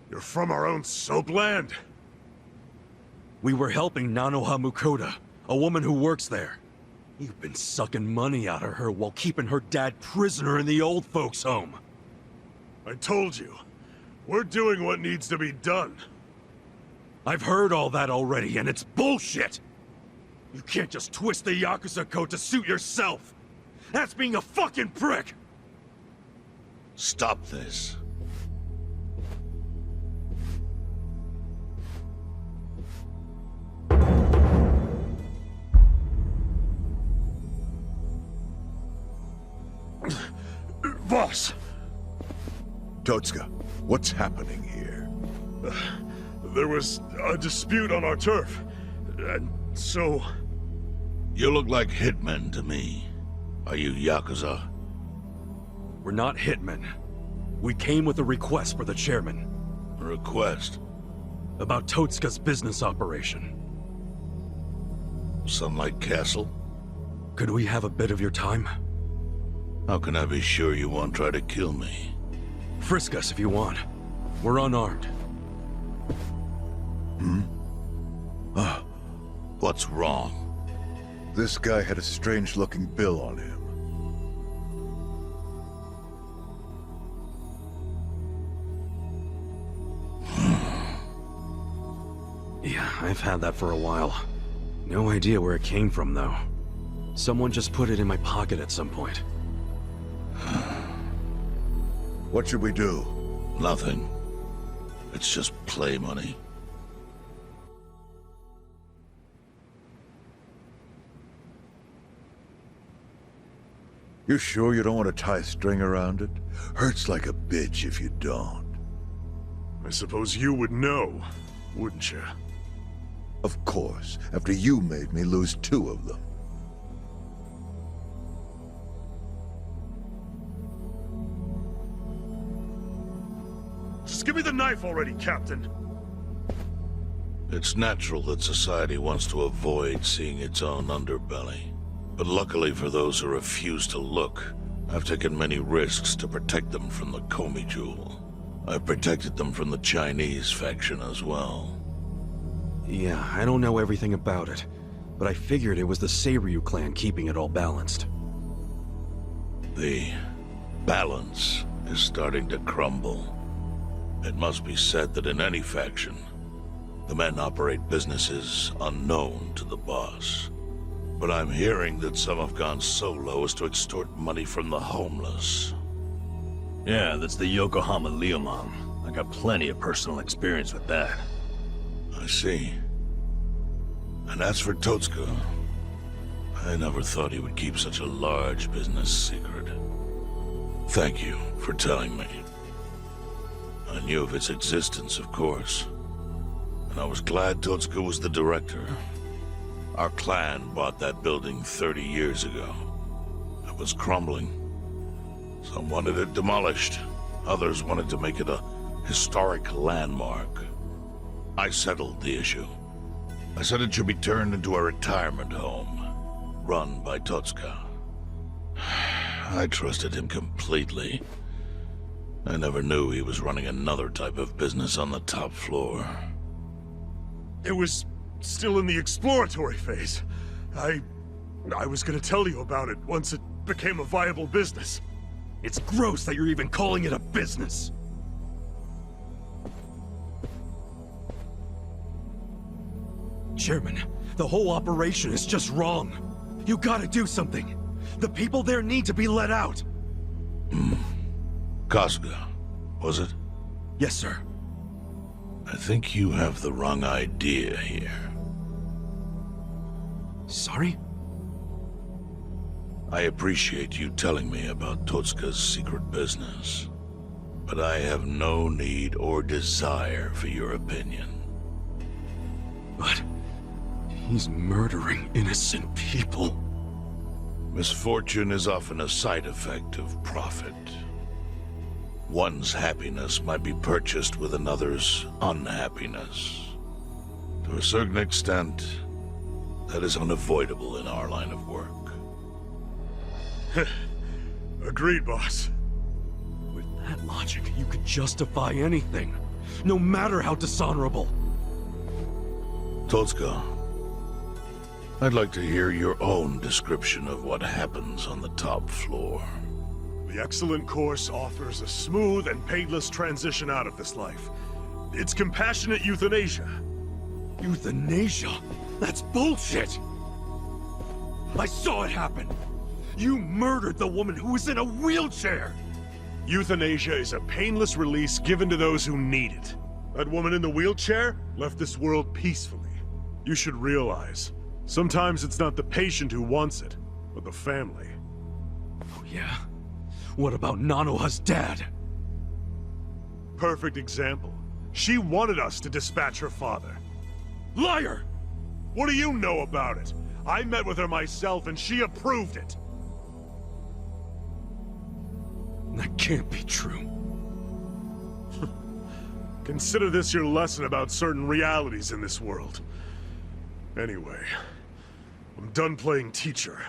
You're from our own soap land? We were helping Nanoha Mukoda, a woman who works there. You've been sucking money out of her while keeping her dad prisoner in the old folks' home. I told you, we're doing what needs to be done. I've heard all that already, and it's bullshit! You can't just twist the Yakuza code to suit yourself! That's being a fucking prick! Stop this. Boss! Totsuka, what's happening here? There was a dispute on our turf, and so... You look like hitmen to me. Are you Yakuza? We're not hitmen. We came with a request for the chairman. A request? About Totsuka's business operation. Sunlight Castle? Could we have a bit of your time? How can I be sure you won't try to kill me? Frisk us if you want. We're unarmed. What's wrong? This guy had a strange-looking bill on him. Yeah, I've had that for a while. No idea where it came from, though. Someone just put it in my pocket at some point. What should we do? Nothing. It's just play money. You sure you don't want to tie a string around it? Hurts like a bitch if you don't. I suppose you would know, wouldn't you? Of course, after you made me lose 2 of them. Just give me the knife already, Captain. It's natural that society wants to avoid seeing its own underbelly. But luckily for those who refuse to look, I've taken many risks to protect them from the Komi Jewel. I've protected them from the Chinese faction as well. Yeah, I don't know everything about it, but I figured it was the Seiryu clan keeping it all balanced. The balance is starting to crumble. It must be said that in any faction, the men operate businesses unknown to the boss. But I'm hearing that some have gone so low as to extort money from the homeless. Yeah, that's the Yokohama Liumang. I got plenty of personal experience with that. I see. And as for Totsuka, I never thought he would keep such a large business secret. Thank you for telling me. I knew of its existence, of course. And I was glad Totsuka was the director. Our clan bought that building 30 years ago. It was crumbling. Some wanted it demolished. Others wanted to make it a historic landmark. I settled the issue. I said it should be turned into a retirement home, run by Totsuka. I trusted him completely. I never knew he was running another type of business on the top floor. It was still in the exploratory phase. I was gonna tell you about it once it became a viable business. It's gross that you're even calling it a business. Chairman, the whole operation is just wrong. You gotta do something. The people there need to be let out. Kasuga, was it? Yes, sir. I think you have the wrong idea here. Sorry? I appreciate you telling me about Totsuka's secret business, but I have no need or desire for your opinion. But he's murdering innocent people. Misfortune is often a side effect of profit. One's happiness might be purchased with another's unhappiness. To a certain extent, that is unavoidable in our line of work. Agreed, boss. With that logic, you could justify anything, no matter how dishonorable. Totsuka, I'd like to hear your own description of what happens on the top floor. The excellent course offers a smooth and painless transition out of this life. It's compassionate euthanasia. Euthanasia? That's bullshit! I saw it happen! You murdered the woman who was in a wheelchair! Euthanasia is a painless release given to those who need it. That woman in the wheelchair left this world peacefully. You should realize, sometimes it's not the patient who wants it, but the family. Oh yeah? What about Nanoha's dad? Perfect example. She wanted us to dispatch her father. Liar! What do you know about it? I met with her myself and she approved it. That can't be true. Consider this your lesson about certain realities in this world. Anyway, I'm done playing teacher.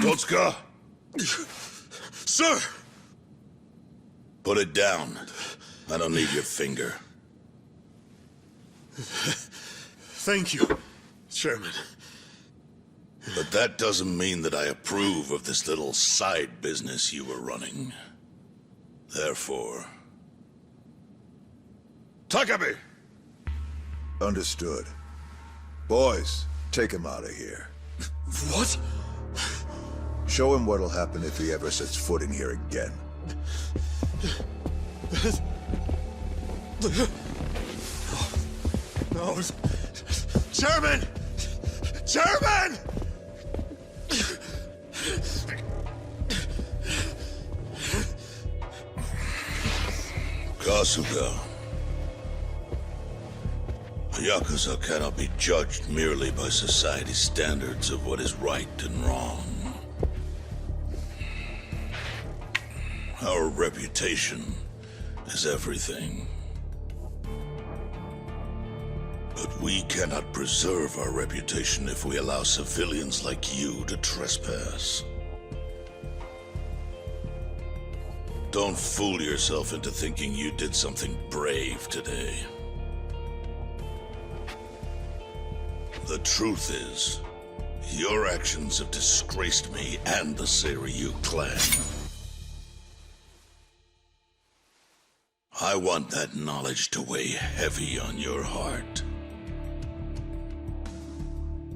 Totsuka! Sir! Put it down. I don't need your finger. Thank you, Chairman. But that doesn't mean that I approve of this little side business you were running. Therefore... Takebe! Understood. Boys, take him out of here. What? Show him what'll happen if he ever sets foot in here again. No. Chairman! German! Kasuga. A Yakuza cannot be judged merely by society's standards of what is right and wrong. Our reputation is everything. But we cannot preserve our reputation if we allow civilians like you to trespass. Don't fool yourself into thinking you did something brave today. The truth is, your actions have disgraced me and the Seiryu clan. I want that knowledge to weigh heavy on your heart.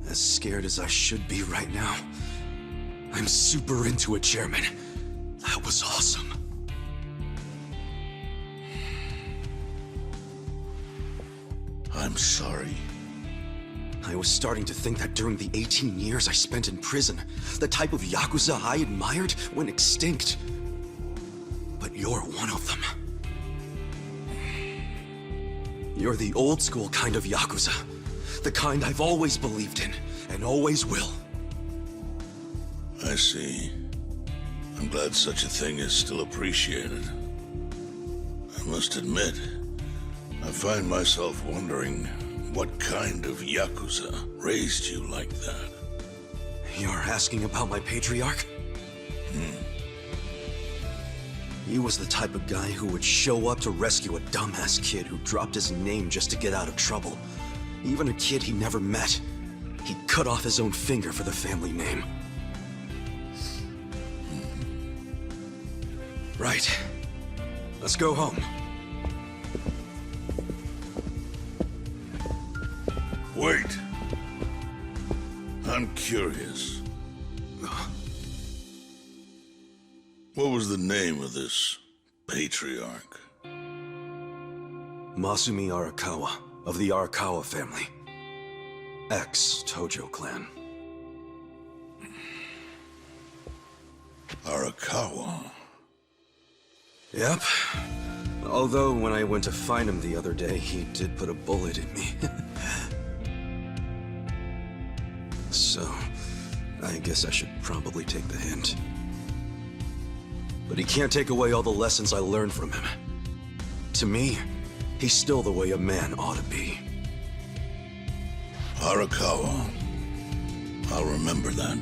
As scared as I should be right now, I'm super into it, Chairman. That was awesome. I'm sorry. I was starting to think that during the 18 years I spent in prison, the type of Yakuza I admired went extinct. But you're one of them. You're the old school kind of Yakuza. The kind I've always believed in, and always will. I see. I'm glad such a thing is still appreciated. I must admit, I find myself wondering what kind of Yakuza raised you like that. You're asking about my patriarch? He was the type of guy who would show up to rescue a dumbass kid who dropped his name just to get out of trouble. Even a kid he never met. He'd cut off his own finger for the family name. Right. Let's go home. Wait. I'm curious. What was the name of this patriarch? Masumi Arakawa, of the Arakawa family. Ex-Tojo clan. Arakawa? Yep. Although when I went to find him the other day, he did put a bullet in me. So, I guess I should probably take the hint. But he can't take away all the lessons I learned from him. To me, he's still the way a man ought to be. Arakawa. I'll remember that.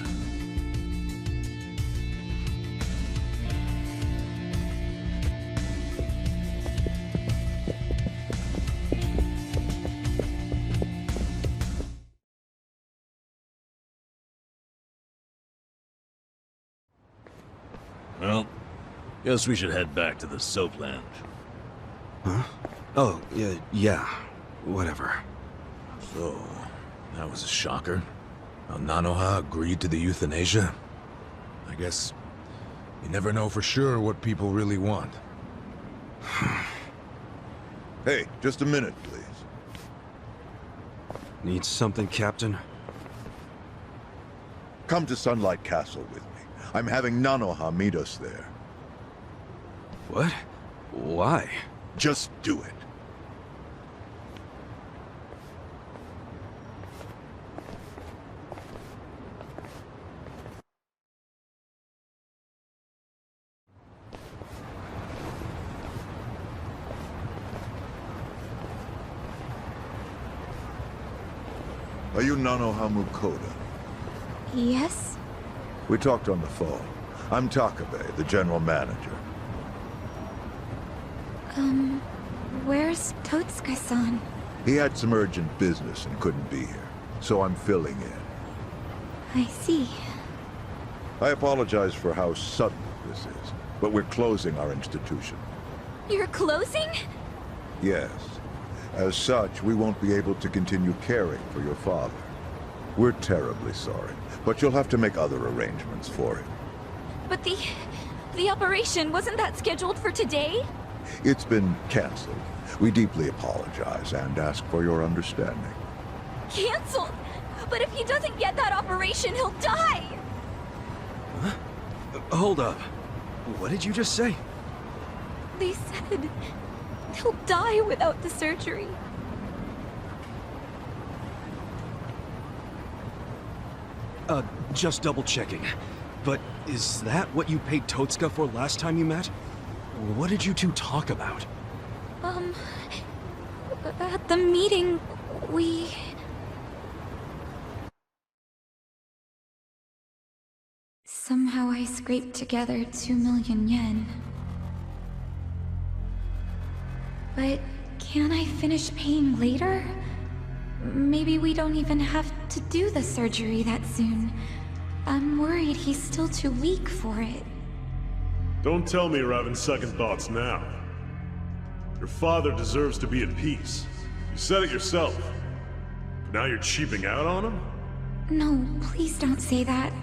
Well, guess we should head back to the soap lounge. Huh? Oh, yeah. Whatever. So, that was a shocker. How Nanoha agreed to the euthanasia? I guess you never know for sure what people really want. Hey, just a minute, please. Need something, Captain? Come to Sunlight Castle with me. I'm having Nanoha meet us there. What? Why? Just do it. Are you Nanoha Mukoda? Yes? We talked on the phone. I'm Takabe, the general manager. Where's Totsuka-san? He had some urgent business and couldn't be here, so I'm filling in. I see. I apologize for how sudden this is, but we're closing our institution. You're closing? Yes. As such, we won't be able to continue caring for your father. We're terribly sorry, but you'll have to make other arrangements for him. But the operation, wasn't that scheduled for today? It's been canceled. We deeply apologize and ask for your understanding. Canceled? But if he doesn't get that operation, he'll die! Huh? Hold up. What did you just say? They said he'll die without the surgery. Just double-checking. But is that what you paid Totsuka for last time you met? What did you two talk about? At the meeting, we... Somehow I scraped together 2 million yen. But can't I finish paying later? Maybe we don't even have to do the surgery that soon. I'm worried he's still too weak for it. Don't tell me you're having second thoughts now. Your father deserves to be at peace. You said it yourself. But now you're cheaping out on him? No, please don't say that.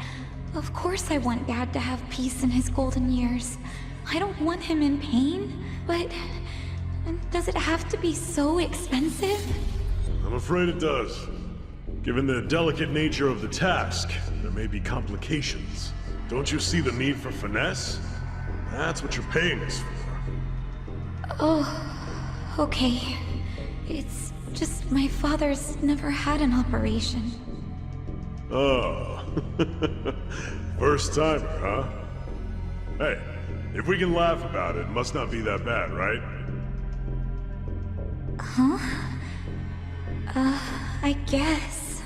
Of course I want Dad to have peace in his golden years. I don't want him in pain, but... does it have to be so expensive? I'm afraid it does. Given the delicate nature of the task, there may be complications. Don't you see the need for finesse? That's what you're paying us for. Oh, okay. It's just my father's never had an operation. Oh. First timer, huh? Hey, if we can laugh about it, it must not be that bad, right? Huh? I guess.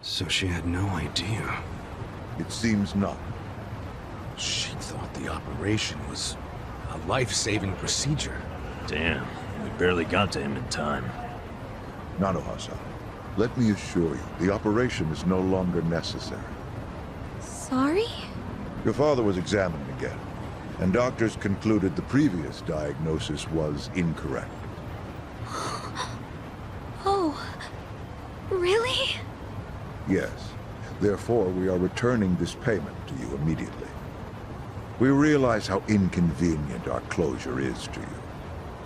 So she had no idea. It seems not. She thought the operation was a life-saving procedure. Damn, we barely got to him in time. Nanoha-san, let me assure you, the operation is no longer necessary. Sorry? Your father was examined again, and doctors concluded the previous diagnosis was incorrect. Oh, really? Yes. Therefore, we are returning this payment to you immediately. We realize how inconvenient our closure is to you.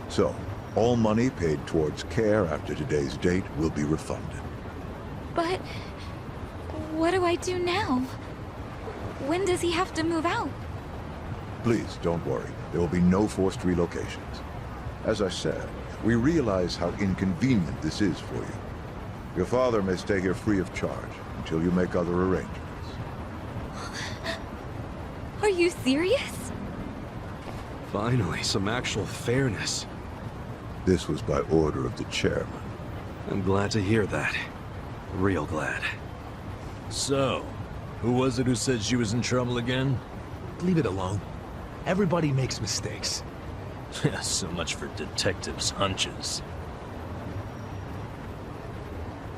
So, all money paid towards care after today's date will be refunded. But... what do I do now? When does he have to move out? Please, don't worry. There will be no forced relocations. As I said, we realize how inconvenient this is for you. Your father may stay here free of charge until you make other arrangements. Are you serious? Finally, some actual fairness. This was by order of the chairman. I'm glad to hear that. Real glad. So, who was it who said she was in trouble again? Leave it alone. Everybody makes mistakes. So much for detectives' hunches.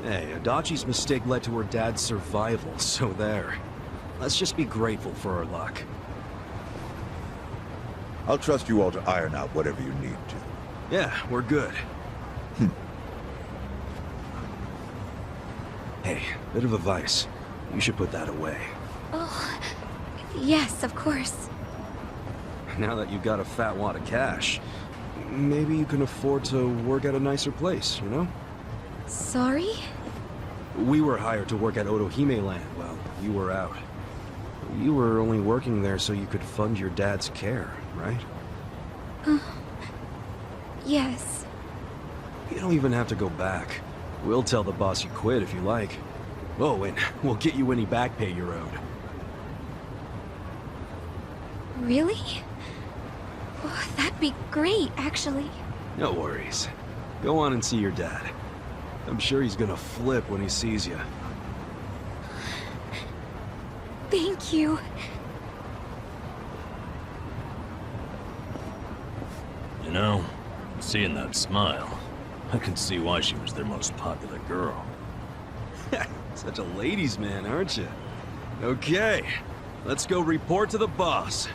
Hey, Adachi's mistake led to her dad's survival, so there. Let's just be grateful for our luck. I'll trust you all to iron out whatever you need to. Yeah, we're good. Hey, bit of advice. You should put that away. Oh, yes, of course. Now that you've got a fat wad of cash, maybe you can afford to work at a nicer place, you know? Sorry? We were hired to work at Otohime Land while you were out. You were only working there so you could fund your dad's care, right? Yes. You don't even have to go back. We'll tell the boss you quit if you like. Oh, and we'll get you any back pay you're owed. Really? Oh, that'd be great, actually. No worries. Go on and see your dad. I'm sure he's gonna flip when he sees you. Thank you. You know, seeing that smile, I can see why she was their most popular girl. Such a ladies' man, aren't you? Okay, let's go report to the boss.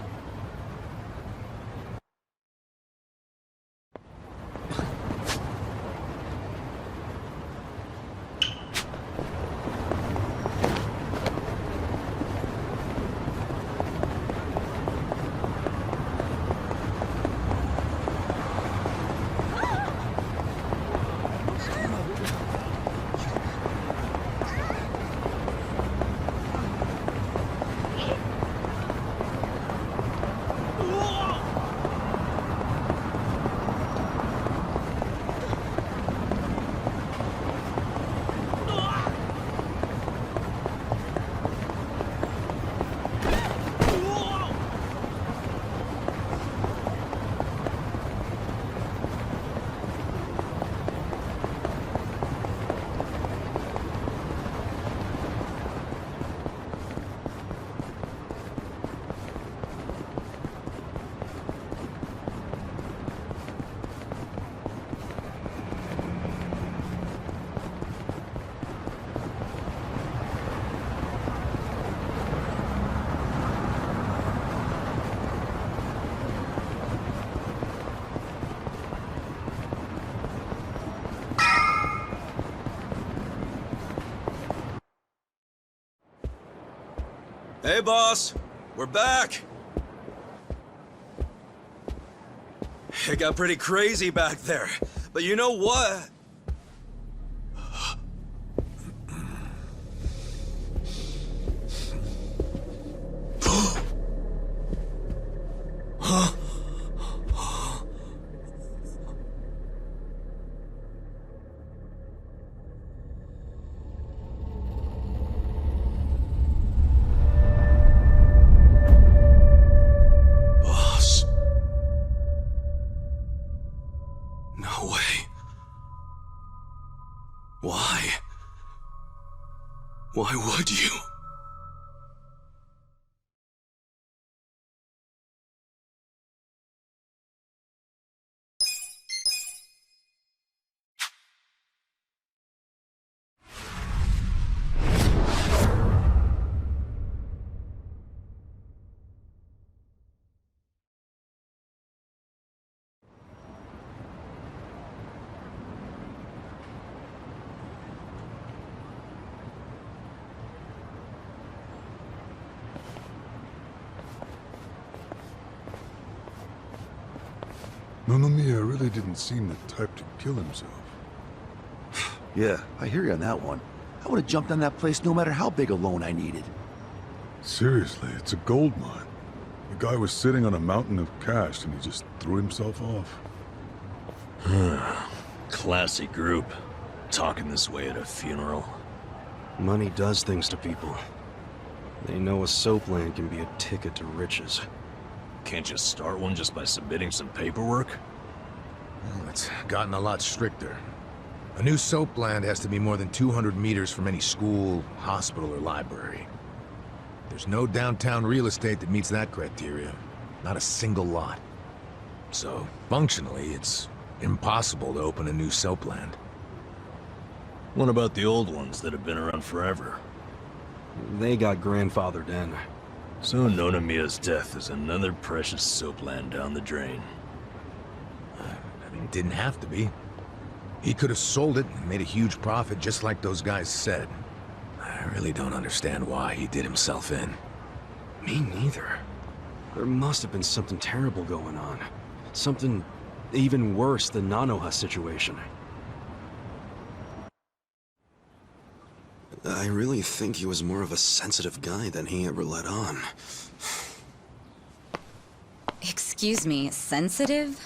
Hey, boss. We're back. It got pretty crazy back there. But you know what? Huh? Boss. No way. Why? Why would you? Nonomiya really didn't seem the type to kill himself. Yeah, I hear you on that one. I would have jumped on that place no matter how big a loan I needed. Seriously, it's a gold mine. The guy was sitting on a mountain of cash and he just threw himself off. Classy group. Talking this way at a funeral. Money does things to people. They know a soapland can be a ticket to riches. Can't you start one just by submitting some paperwork? Well, it's gotten a lot stricter. A new soapland has to be more than 200 meters from any school, hospital, or library. There's no downtown real estate that meets that criteria. Not a single lot. So, functionally, it's impossible to open a new soapland. What about the old ones that have been around forever? They got grandfathered in. So Nonomiya's death is another precious soapland down the drain. I mean, it didn't have to be. He could have sold it and made a huge profit just like those guys said. I really don't understand why he did himself in. Me neither. There must have been something terrible going on. Something even worse than Nanoha's situation. I really think he was more of a sensitive guy than he ever let on. Excuse me, sensitive?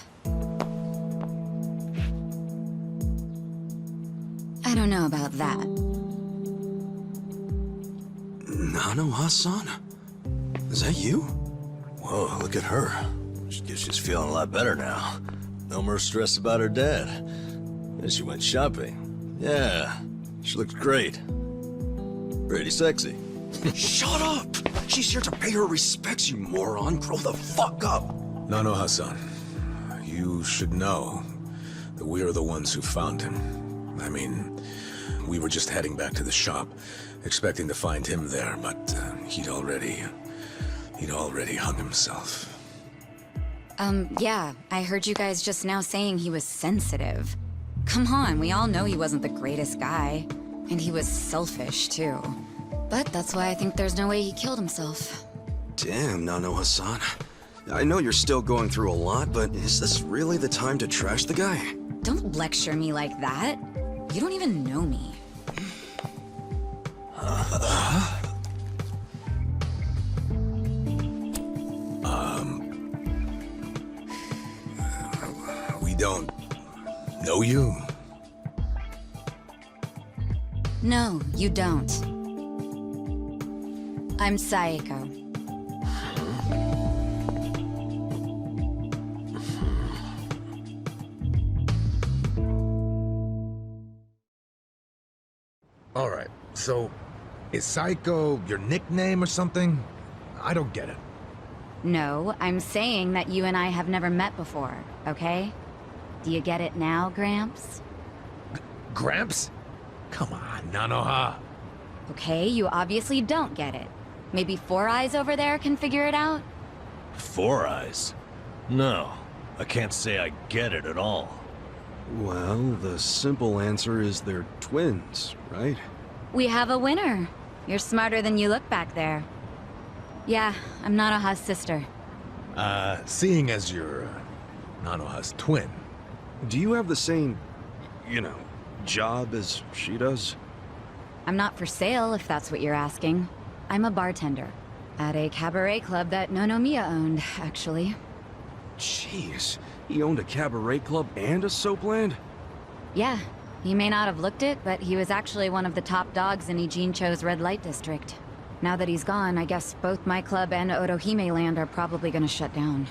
I don't know about that. Nanoha-san? Is that you? Whoa, look at her. She's feeling a lot better now. No more stress about her dad. And she went shopping. Yeah, she looks great. Pretty sexy. Shut up! She's here to pay her respects, you moron. Grow the fuck up! Nanoha-san, you should know that we are the ones who found him. I mean, we were just heading back to the shop, expecting to find him there, but he'd already hung himself. Yeah, I heard you guys just now saying he was sensitive. Come on, we all know he wasn't the greatest guy. And he was selfish, too. But that's why I think there's no way he killed himself. Damn, Nanoha-san. I know you're still going through a lot, but is this really the time to trash the guy? Don't lecture me like that. You don't even know me. We don't know you? No, you don't. I'm Saeko. Alright, so is Saeko your nickname or something? I don't get it. No, I'm saying that you and I have never met before, okay? Do you get it now, Gramps? Gramps? Come on, Nanoha. Okay, you obviously don't get it. Maybe Four Eyes over there can figure it out? Four Eyes? No, I can't say I get it at all. Well, the simple answer is they're twins, right? We have a winner. You're smarter than you look back there. Yeah, I'm Nanoha's sister. Seeing as you're Nanoha's twin. Do you have the same, job as she does? I'm not for sale, if that's what you're asking. I'm a bartender. At a cabaret club that Nonomiya owned, actually. Jeez, he owned a cabaret club and a soapland? Yeah, he may not have looked it, but he was actually one of the top dogs in Ijincho's red light district. Now that he's gone, I guess both my club and Otohime Land are probably gonna shut down.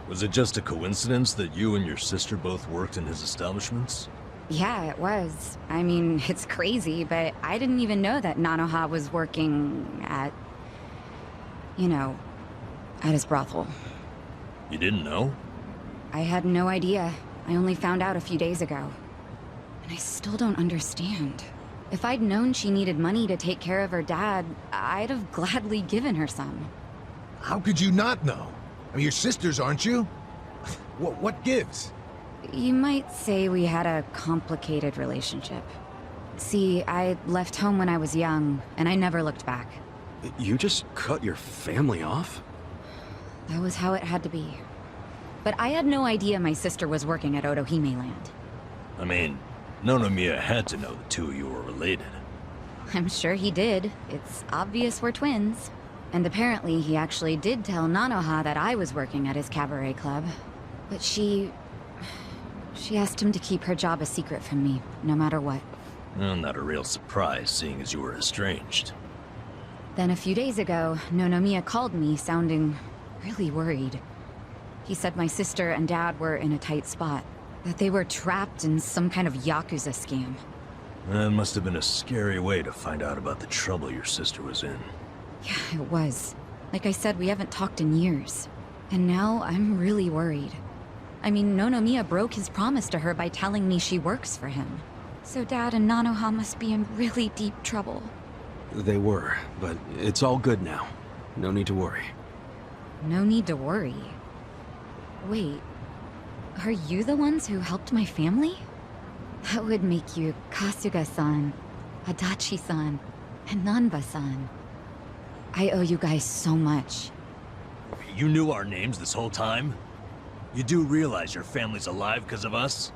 Was it just a coincidence that you and your sister both worked in his establishments? Yeah, it was. I mean, it's crazy, but I didn't even know that Nanoha was working at... at his brothel. You didn't know? I had no idea. I only found out a few days ago. And I still don't understand. If I'd known she needed money to take care of her dad, I'd have gladly given her some. How could you not know? I mean, you're sisters, aren't you? What gives? You might say we had a complicated relationship. See, I left home when I was young, and I never looked back. You just cut your family off? That was how it had to be. But I had no idea my sister was working at Otohime Land. I mean, Nonomiya had to know the two of you were related. I'm sure he did. It's obvious we're twins. And apparently he actually did tell Nanoha that I was working at his cabaret club. But she asked him to keep her job a secret from me, no matter what. Well, not a real surprise, seeing as you were estranged. Then a few days ago, Nonomiya called me, sounding really worried. He said my sister and dad were in a tight spot, that they were trapped in some kind of Yakuza scam. That must have been a scary way to find out about the trouble your sister was in. Yeah, it was. Like I said, we haven't talked in years. And now I'm really worried. I mean, Nonomiya broke his promise to her by telling me she works for him. So Dad and Nanoha must be in really deep trouble. They were, but it's all good now. No need to worry. No need to worry. Wait, are you the ones who helped my family? That would make you Kasuga-san, Adachi-san, and Nanba-san. I owe you guys so much. You knew our names this whole time? You do realize your family's alive because of us?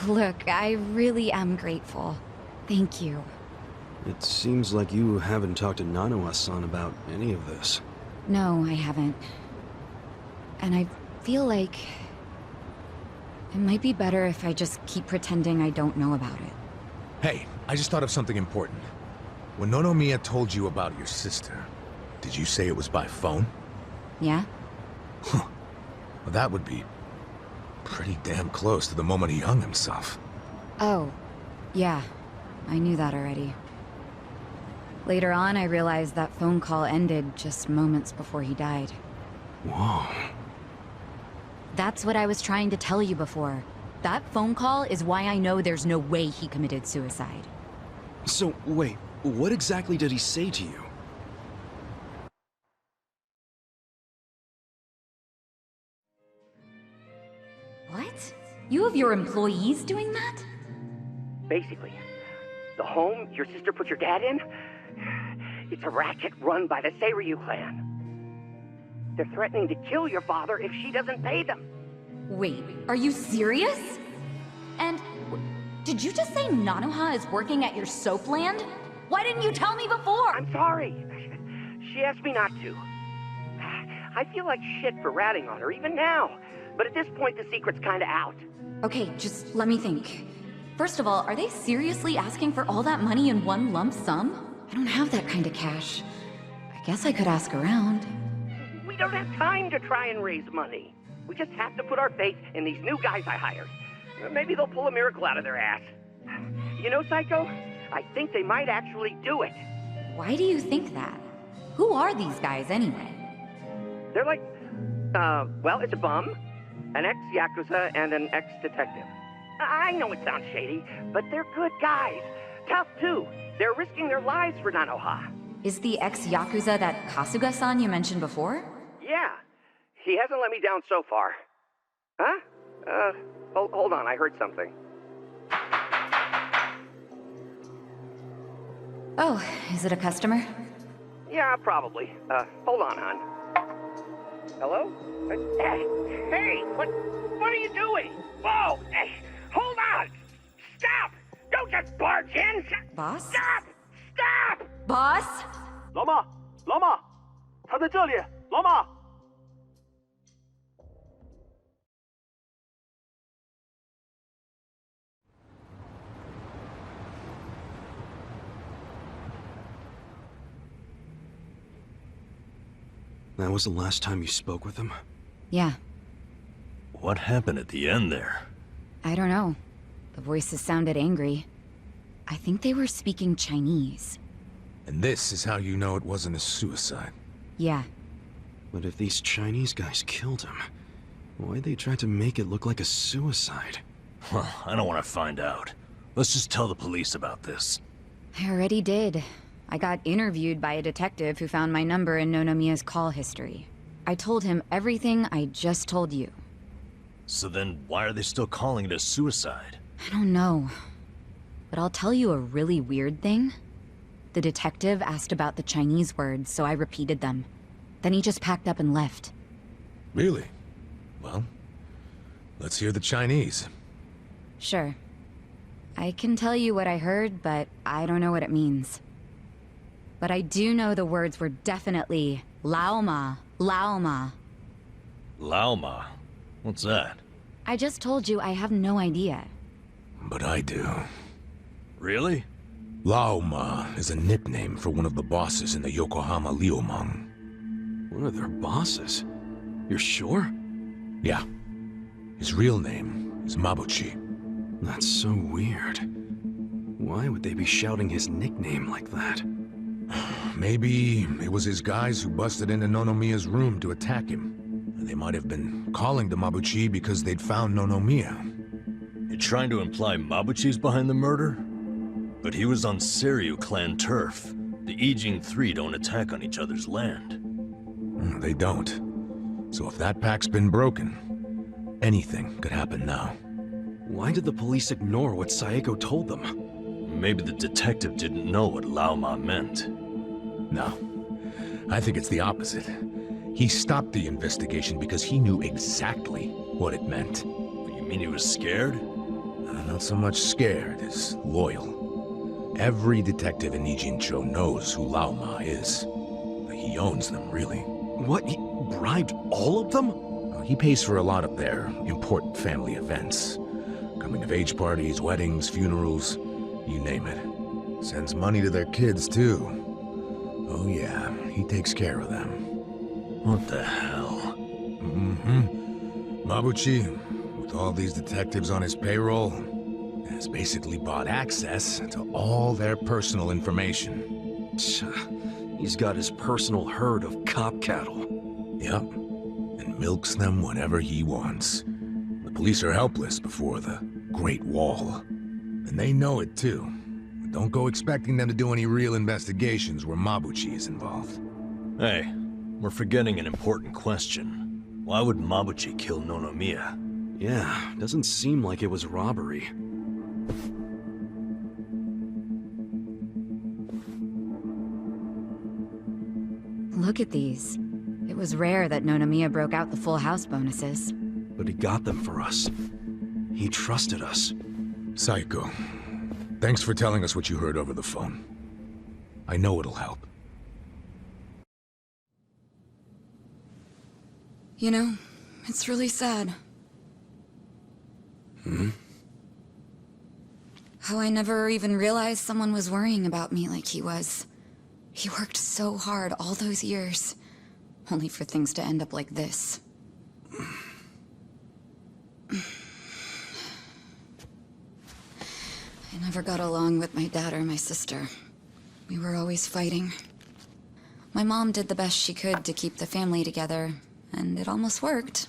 Look, I really am grateful. Thank you. It seems like you haven't talked to Nanoha-san about any of this. No, I haven't. And I feel like it might be better if I just keep pretending I don't know about it. Hey, I just thought of something important. When Nonomiya told you about your sister, did you say it was by phone? Yeah? Huh. Well, that would be pretty damn close to the moment he hung himself. Oh, yeah. I knew that already. Later on, I realized that phone call ended just moments before he died. Whoa. That's what I was trying to tell you before. That phone call is why I know there's no way he committed suicide. So, wait, what exactly did he say to you? What? You have your employees doing that? Basically, the home your sister put your dad in, it's a racket run by the Seiryu clan. They're threatening to kill your father if she doesn't pay them. Wait, are you serious? And did you just say Nanoha is working at your soap land? Why didn't you tell me before? I'm sorry. She asked me not to. I feel like shit for ratting on her, even now. But at this point, the secret's kinda out. Okay, just let me think. First of all, are they seriously asking for all that money in one lump sum? I don't have that kind of cash. I guess I could ask around. We don't have time to try and raise money. We just have to put our faith in these new guys I hired. Maybe they'll pull a miracle out of their ass. You know, Saeko? I think they might actually do it. Why do you think that? Who are these guys, anyway? They're like, well, it's a bum, an ex-Yakuza, and an ex-detective. I know it sounds shady, but they're good guys. Tough, too. They're risking their lives for Nanoha. Is the ex-Yakuza that Kasuga-san you mentioned before? Yeah. He hasn't let me down so far. Huh? Hold on, I heard something. Oh, is it a customer? Yeah, probably. Hold on, hon. Hello? Hey, what are you doing? Whoa! Hey, hold on! Stop! Don't just barge in! Boss? Stop! Stop! Boss? 老马，老马，他在这里，老马。 That was the last time you spoke with him? Yeah. What happened at the end there? I don't know. The voices sounded angry. I think they were speaking Chinese. And this is how you know it wasn't a suicide. Yeah. But if these Chinese guys killed him, why'd they try to make it look like a suicide? Well, I don't want to find out. Let's just tell the police about this. I already did. I got interviewed by a detective who found my number in Nonomiya's call history. I told him everything I just told you. So then why are they still calling it a suicide? I don't know. But I'll tell you a really weird thing. The detective asked about the Chinese words, so I repeated them. Then he just packed up and left. Really? Well, let's hear the Chinese. Sure. I can tell you what I heard, but I don't know what it means. But I do know the words were definitely Laoma, Laoma. Laoma? What's that? I just told you I have no idea. But I do. Really? Laoma is a nickname for one of the bosses in the Yokohama Liumang. One of their bosses? You're sure? Yeah. His real name is Mabuchi. That's so weird. Why would they be shouting his nickname like that? Maybe it was his guys who busted into Nonomiya's room to attack him. They might have been calling to Mabuchi because they'd found Nonomiya. You're trying to imply Mabuchi's behind the murder? But he was on Seiryu clan turf. The Ijin Three don't attack on each other's land. They don't. So if that pack's been broken, anything could happen now. Why did the police ignore what Saeko told them? Maybe the detective didn't know what Laoma meant. No. I think it's the opposite. He stopped the investigation because he knew exactly what it meant. You mean he was scared? Not so much scared as loyal. Every detective in Ijincho knows who Laoma is. He owns them, really. What? He bribed all of them? He pays for a lot of their important family events. Coming-of-age parties, weddings, funerals, you name it. Sends money to their kids, too. Oh yeah, he takes care of them. What the hell? Mabuchi, with all these detectives on his payroll, has basically bought access to all their personal information. He's got his personal herd of cop cattle. Yep, and milks them whenever he wants. The police are helpless before the Great Wall. And they know it too. But don't go expecting them to do any real investigations where Mabuchi is involved. Hey, we're forgetting an important question. Why would Mabuchi kill Nonomiya? Yeah, doesn't seem like it was robbery. Look at these. It was rare that Nonomiya broke out the full house bonuses. But he got them for us. He trusted us. Saeko, thanks for telling us what you heard over the phone. I know it'll help. You know, it's really sad. How I never even realized someone was worrying about me like he was. He worked so hard all those years, only for things to end up like this. I never got along with my dad or my sister. We were always fighting. My mom did the best she could to keep the family together, and it almost worked.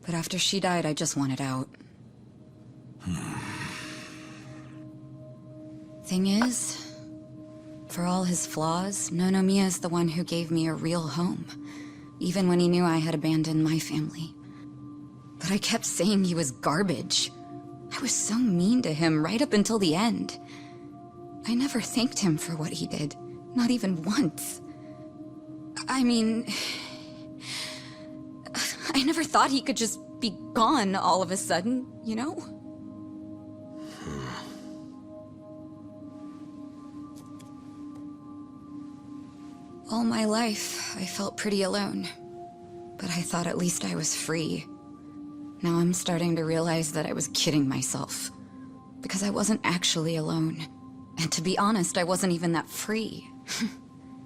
But after she died, I just wanted out. Thing is, for all his flaws, Nonomiya's the one who gave me a real home, even when he knew I had abandoned my family. But I kept saying he was garbage. I was so mean to him right up until the end. I never thanked him for what he did, not even once. I mean, I never thought he could just be gone all of a sudden, you know? All my life, I felt pretty alone. But I thought at least I was free. Now I'm starting to realize that I was kidding myself. Because I wasn't actually alone. And to be honest, I wasn't even that free.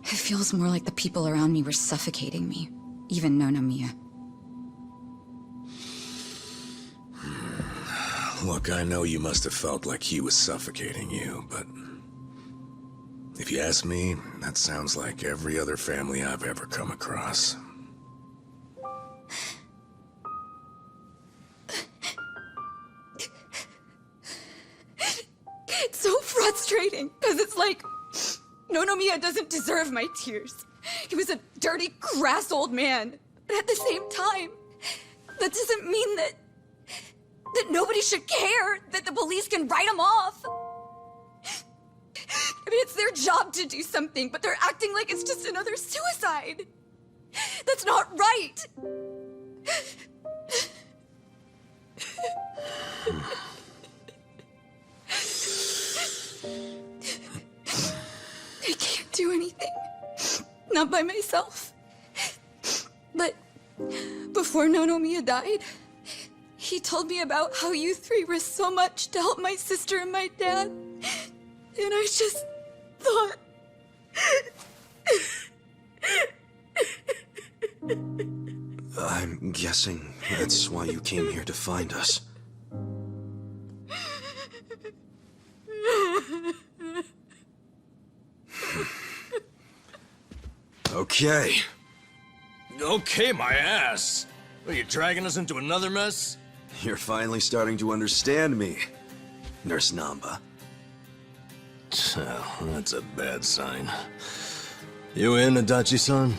It feels more like the people around me were suffocating me. Even Nonomiya. Look, I know you must have felt like he was suffocating you, but... if you ask me, that sounds like every other family I've ever come across. It's so frustrating, because it's like... Nonomiya doesn't deserve my tears. He was a dirty, crass old man. But at the same time, that doesn't mean that nobody should care, that the police can write him off. I mean, it's their job to do something, but they're acting like it's just another suicide. That's not right. I can't do anything. Not by myself. But before Nonomiya died, he told me about how you three were so much to help my sister and my dad. And I just thought... I'm guessing that's why you came here to find us. Okay. Okay, my ass. Are you dragging us into another mess? You're finally starting to understand me, Nurse Nanba. Well, that's a bad sign. You in, Adachi-san?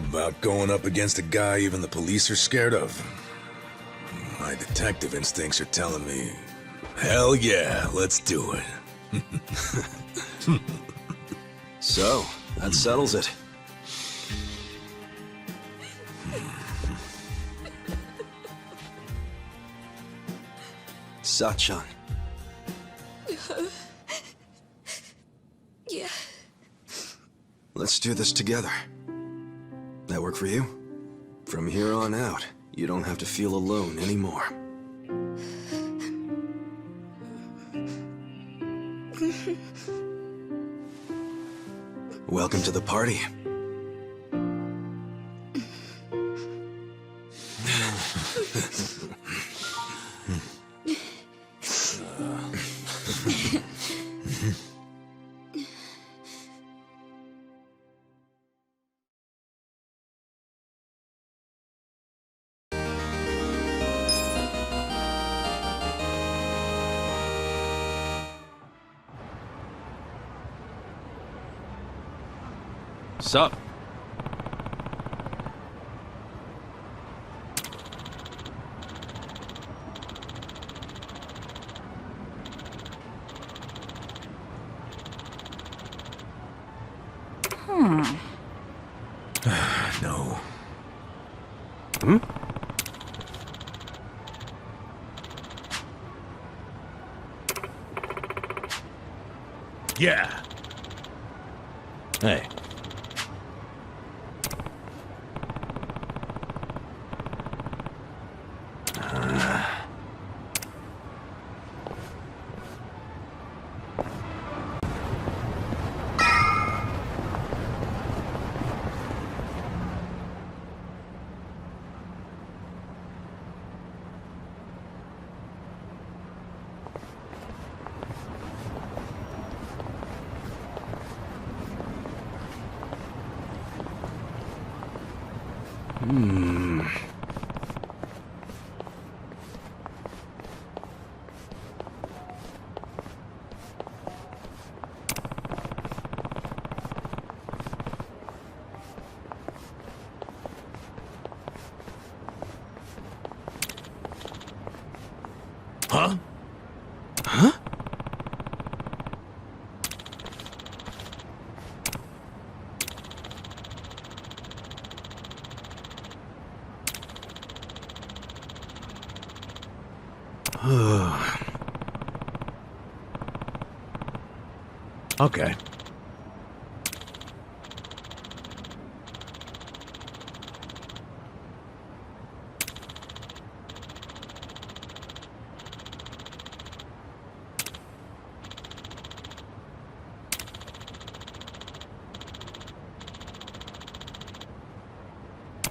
About going up against a guy even the police are scared of. My detective instincts are telling me, hell yeah, let's do it. So, that settles it. Sachan. Yeah. Let's do this together. That work for you? From here on out, you don't have to feel alone anymore. Welcome to the party. Sup? No. Hmm? Yeah. Hey. Okay.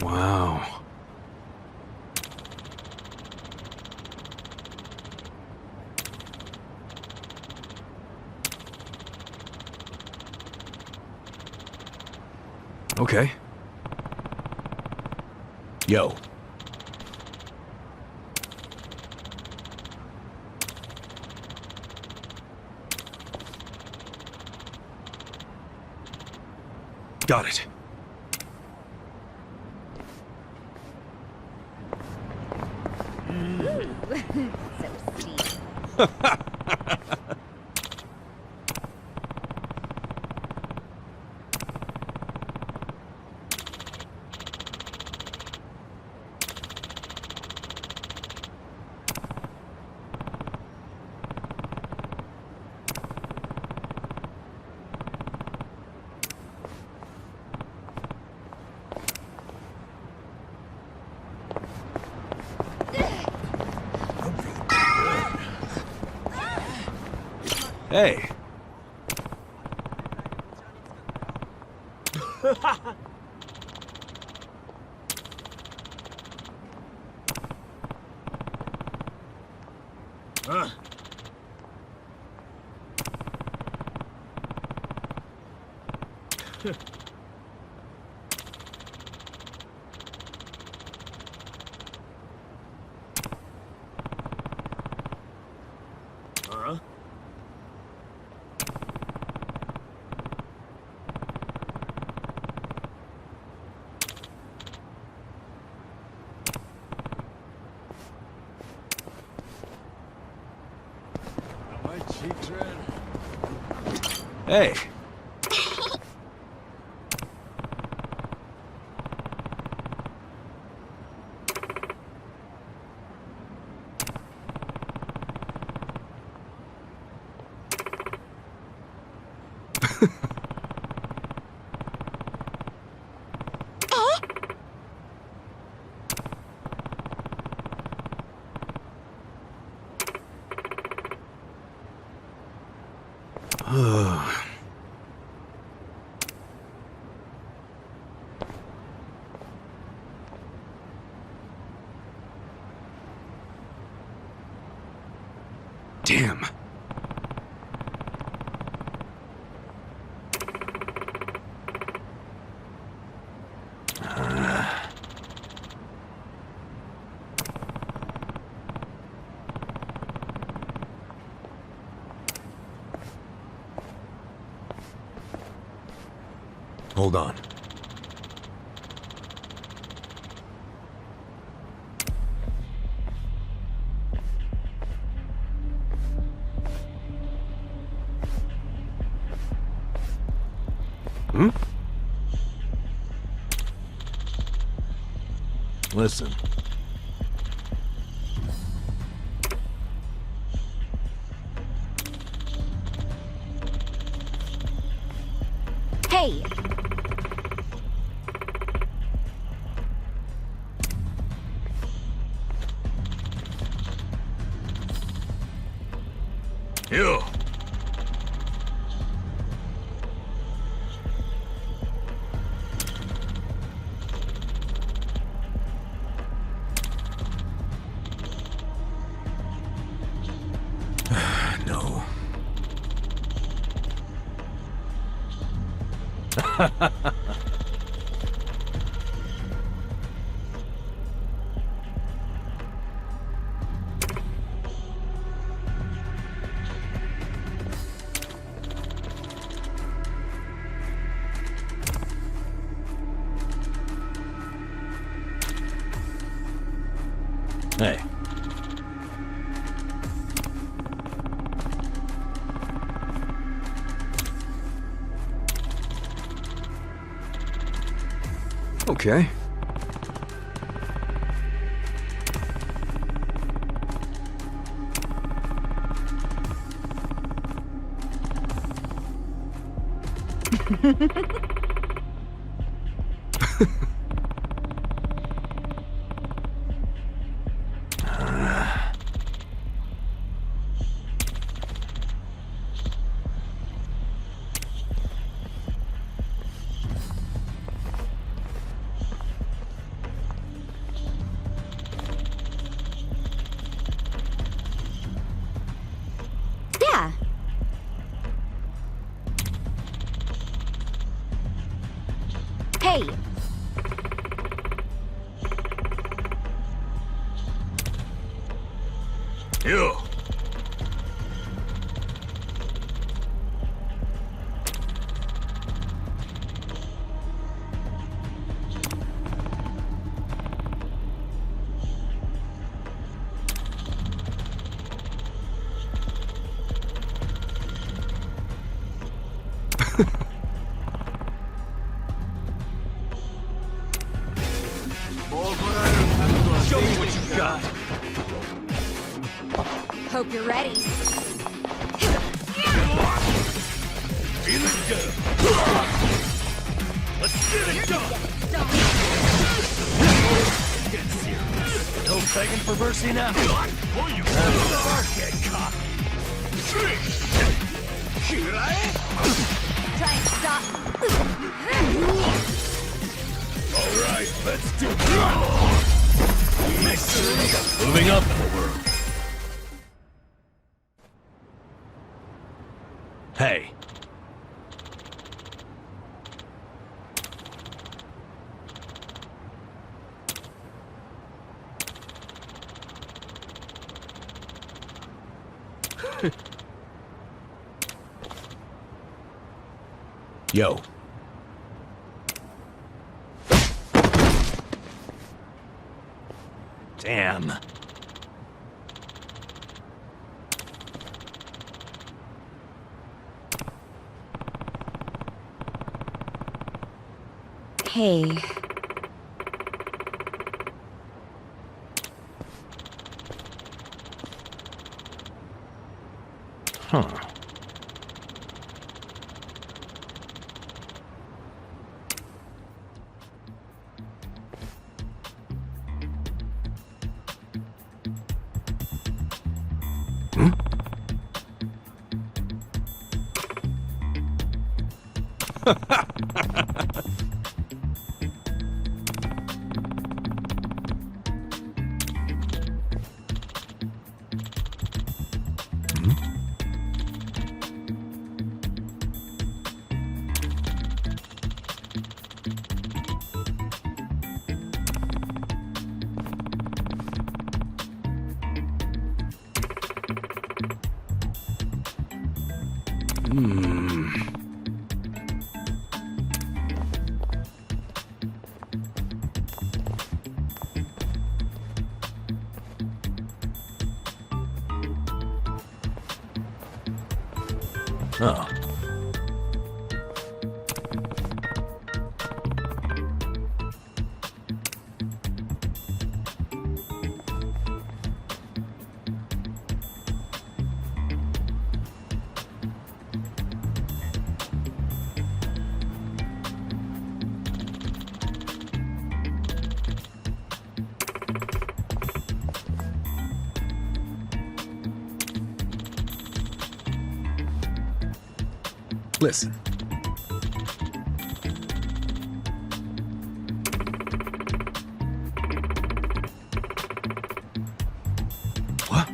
Wow. Okay. Yo. Got it. So sweet. Hey. Hey. Damn. Hold on. Hmm? Listen. Hey! You. No. Hey. Okay. Yeah. Hey. You. Show me what you got. Hope you're ready. Feeling good. Let's get it done. Get serious. No begging for mercy now. Oh, you get cocky. Try and stop. All right, let's do it. Moving up in the world. Hey. Yo. Damn. Hey. Huh. Oh. Listen. What?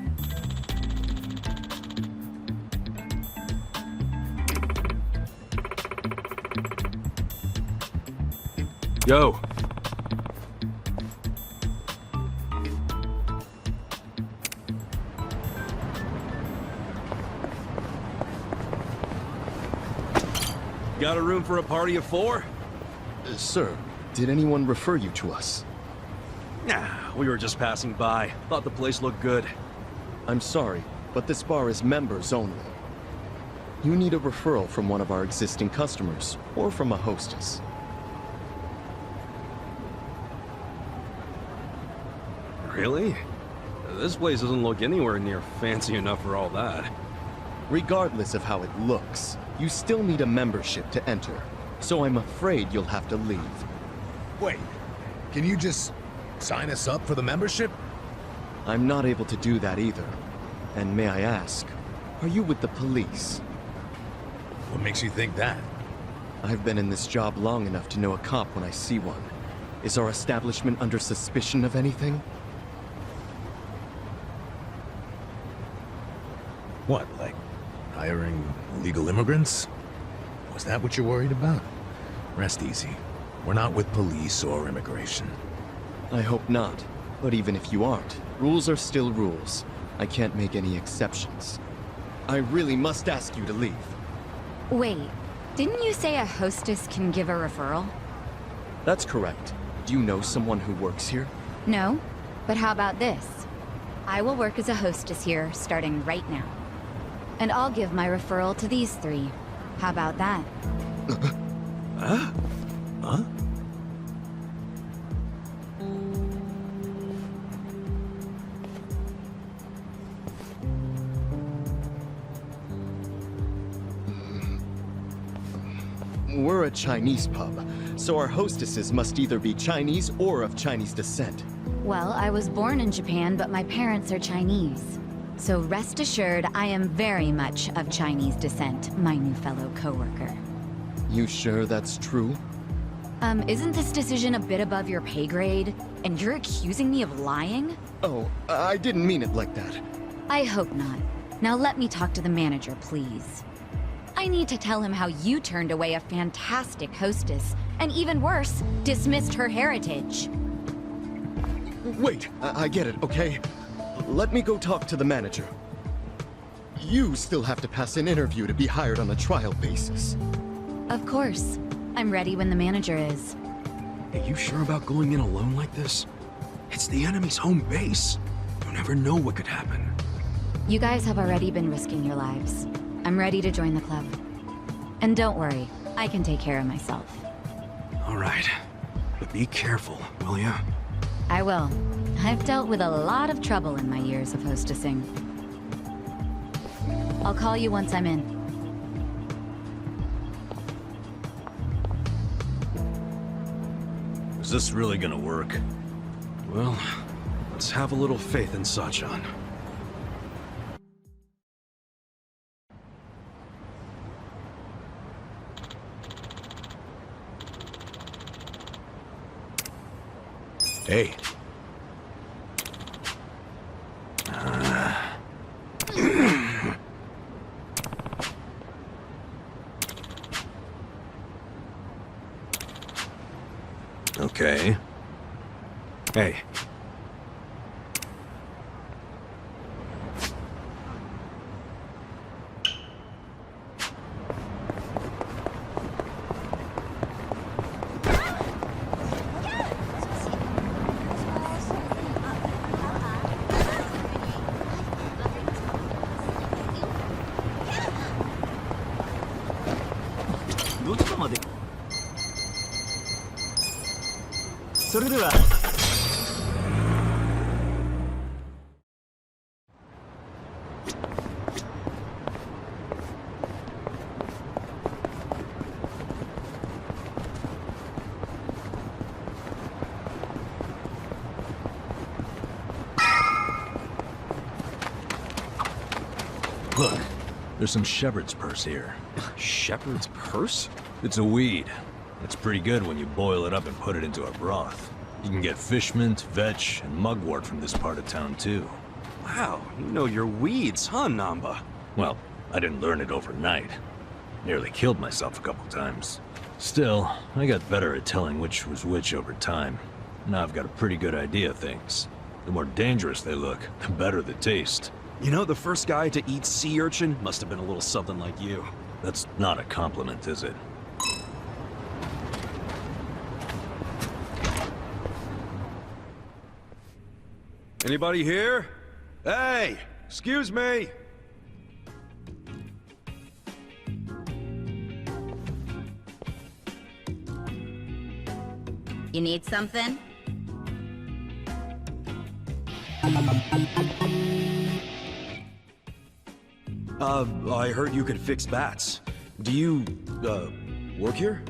Yo. Got a room for a party of 4? Sir, did anyone refer you to us? Nah, we were just passing by. Thought the place looked good. I'm sorry, but this bar is members only. You need a referral from one of our existing customers, or from a hostess. Really? This place doesn't look anywhere near fancy enough for all that. Regardless of how it looks, you still need a membership to enter. so I'm afraid you'll have to leave. Wait, can you just sign us up for the membership? I'm not able to do that either. And may I ask, are you with the police? What makes you think that? I've been in this job long enough to know a cop when I see one. Is our establishment under suspicion of anything? What, like hiring illegal immigrants? Was that what you're worried about? Rest easy. We're not with police or immigration. I hope not. But even if you aren't, rules are still rules. I can't make any exceptions. I really must ask you to leave. Wait, didn't you say a hostess can give a referral? That's correct. Do you know someone who works here? No, but how about this? I will work as a hostess here, starting right now. And I'll give my referral to these three. How about that? Huh? Huh? We're a Chinese pub, so our hostesses must either be Chinese or of Chinese descent. Well, I was born in Japan, but my parents are Chinese. So rest assured, I am very much of Chinese descent, my new fellow coworker. You sure that's true? Isn't this decision a bit above your pay grade? And you're accusing me of lying? Oh, I didn't mean it like that. I hope not. Now let me talk to the manager, please. I need to tell him how you turned away a fantastic hostess, and even worse, dismissed her heritage. Wait, I get it, okay? Let me go talk to the manager. You still have to pass an interview to be hired on a trial basis. Of course. I'm ready when the manager is. Are you sure about going in alone like this? It's the enemy's home base. You never know what could happen. You guys have already been risking your lives. I'm ready to join the club. And don't worry, I can take care of myself. All right. But be careful, will ya? I will. I've dealt with a lot of trouble in my years of hostessing. I'll call you once I'm in. Is this really gonna work? Well, let's have a little faith in Sachan. Hey. Okay. Hey. Look, there's some shepherd's purse here. Shepherd's purse? It's a weed. It's pretty good when you boil it up and put it into a broth. You can get fish mint, vetch, and mugwort from this part of town, too. Wow, you know your weeds, huh, Nanba? Well, I didn't learn it overnight. Nearly killed myself a couple times. Still, I got better at telling which was which over time. Now I've got a pretty good idea of things. The more dangerous they look, the better the taste. You know, the first guy to eat sea urchin must have been a little something like you. That's not a compliment, is it? Anybody here? Hey, excuse me. You need something? I heard you could fix bats. Do you, work here?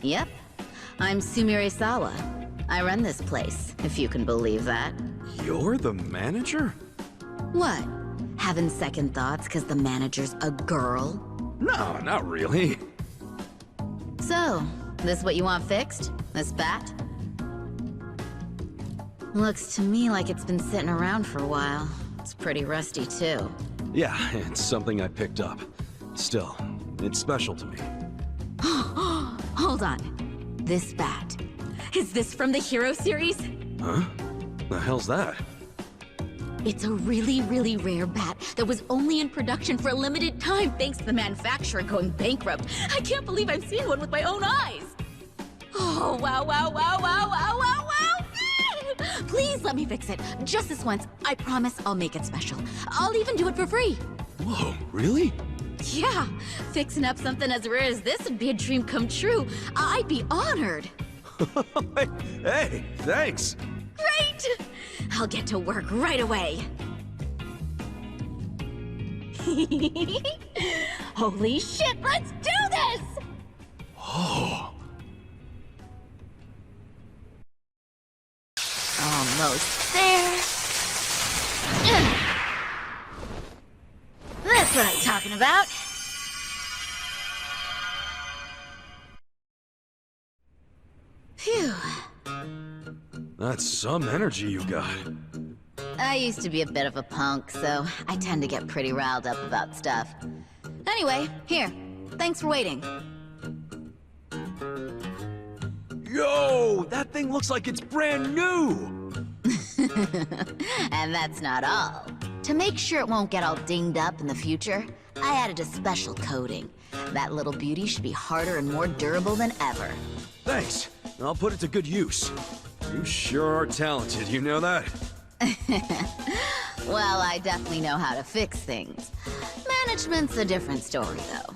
Yep. I'm Sumire Sawa. I run this place, if you can believe that. You're the manager? What? Having second thoughts because the manager's a girl? No, not really. So, this what you want fixed? This bat? Looks to me like it's been sitting around for a while. It's pretty rusty, too. Yeah, it's something I picked up. Still, it's special to me. Hold on. This bat. Is this from the Hero series? Huh? The hell's that? It's a really, really rare bat that was only in production for a limited time thanks to the manufacturer going bankrupt. I can't believe I've seen one with my own eyes. Oh, wow, wow, wow, wow, wow, wow, wow. Please let me fix it. Just this once. I promise I'll make it special. I'll even do it for free. Whoa, really? Yeah, fixing up something as rare as this would be a dream come true. I'd be honored. Hey, thanks. Great! I'll get to work right away. Holy shit, let's do this! Oh. Almost there. That's what I'm talking about. Phew. That's some energy you got. I used to be a bit of a punk, so I tend to get pretty riled up about stuff. Anyway, here. Thanks for waiting. Yo, that thing looks like it's brand new! And that's not all. To make sure it won't get all dinged up in the future, I added a special coating. That little beauty should be harder and more durable than ever. Thanks. I'll put it to good use. You sure are talented, you know that? Well, I definitely know how to fix things. Management's a different story, though.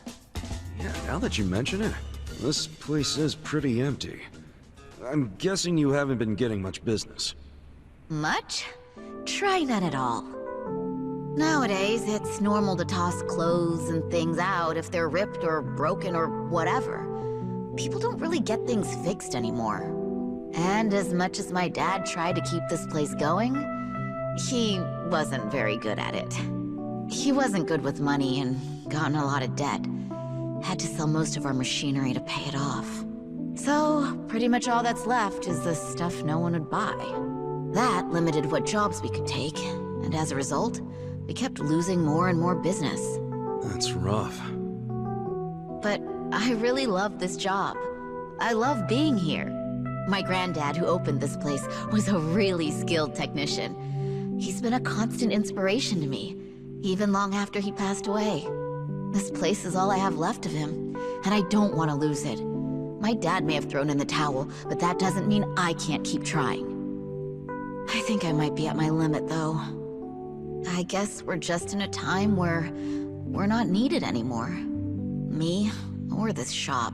Yeah, now that you mention it, this place is pretty empty. I'm guessing you haven't been getting much business. Much? Try none at all. Nowadays, it's normal to toss clothes and things out if they're ripped or broken or whatever. People don't really get things fixed anymore. And as much as my dad tried to keep this place going, he wasn't very good at it. He wasn't good with money and got in a lot of debt. Had to sell most of our machinery to pay it off. So, pretty much all that's left is the stuff no one would buy. That limited what jobs we could take, and as a result, we kept losing more and more business. That's rough. But I really love this job. I love being here. My granddad, who opened this place, was a really skilled technician. He's been a constant inspiration to me, even long after he passed away. This place is all I have left of him, and I don't want to lose it. My dad may have thrown in the towel, but that doesn't mean I can't keep trying. I think I might be at my limit, though. I guess we're just in a time where we're not needed anymore. Me, or this shop.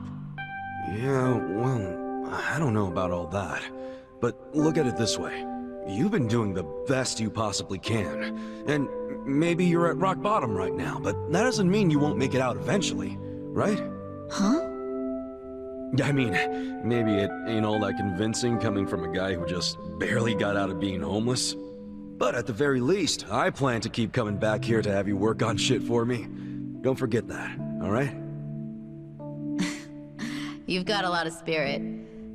Yeah, well, I don't know about all that. But look at it this way. You've been doing the best you possibly can. And maybe you're at rock bottom right now, but that doesn't mean you won't make it out eventually, right? Huh? I mean, maybe it ain't all that convincing coming from a guy who just barely got out of being homeless. But at the very least, I plan to keep coming back here to have you work on shit for me. Don't forget that, alright? You've got a lot of spirit.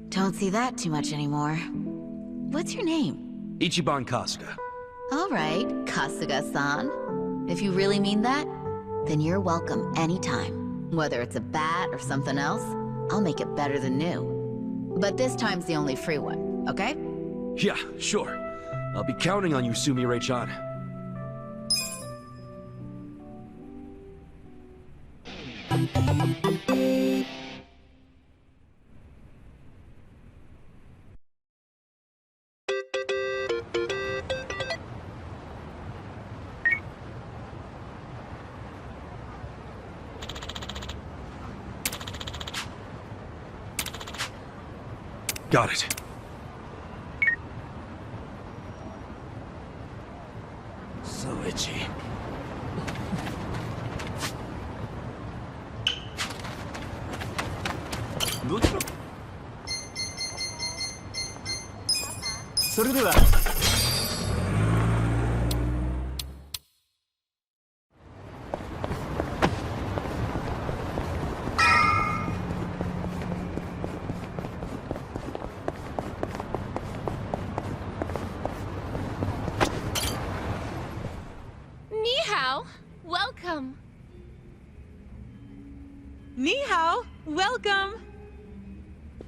Don't see that too much anymore. What's your name? Ichiban Kasuga. Alright, Kasuga-san. If you really mean that, then you're welcome anytime. Whether it's a bat or something else, I'll make it better than new. But this time's the only free one, okay? Yeah, sure. I'll be counting on you, Sumire-chan. Got it. So itchy. それでは。Ni hao, welcome. Ni hao, welcome.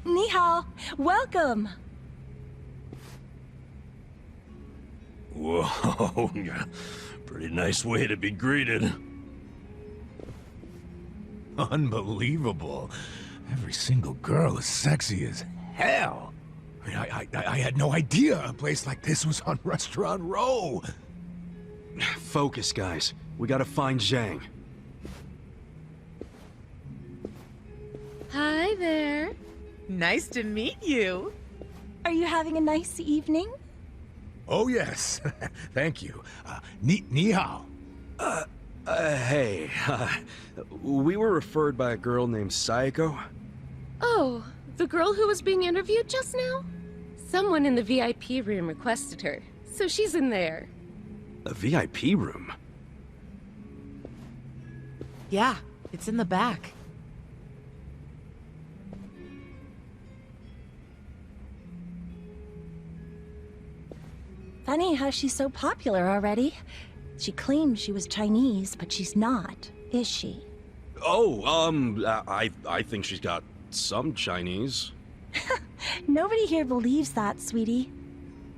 Ni hao, welcome. Whoa, pretty nice way to be greeted. Unbelievable. Every single girl is sexy as hell. I mean, I had no idea a place like this was on Restaurant Row. Focus, guys. We gotta find Zhang. Hi there. Nice to meet you. Are you having a nice evening? Oh, yes. Thank you. Ni hao. Hey. We were referred by a girl named Saeko. Oh, the girl who was being interviewed just now? Someone in the VIP room requested her, so she's in there. A VIP room? Yeah, it's in the back. Funny how she's so popular already. She claimed she was Chinese, but she's not, is she? Oh, I think she's got some Chinese. Nobody here believes that, sweetie.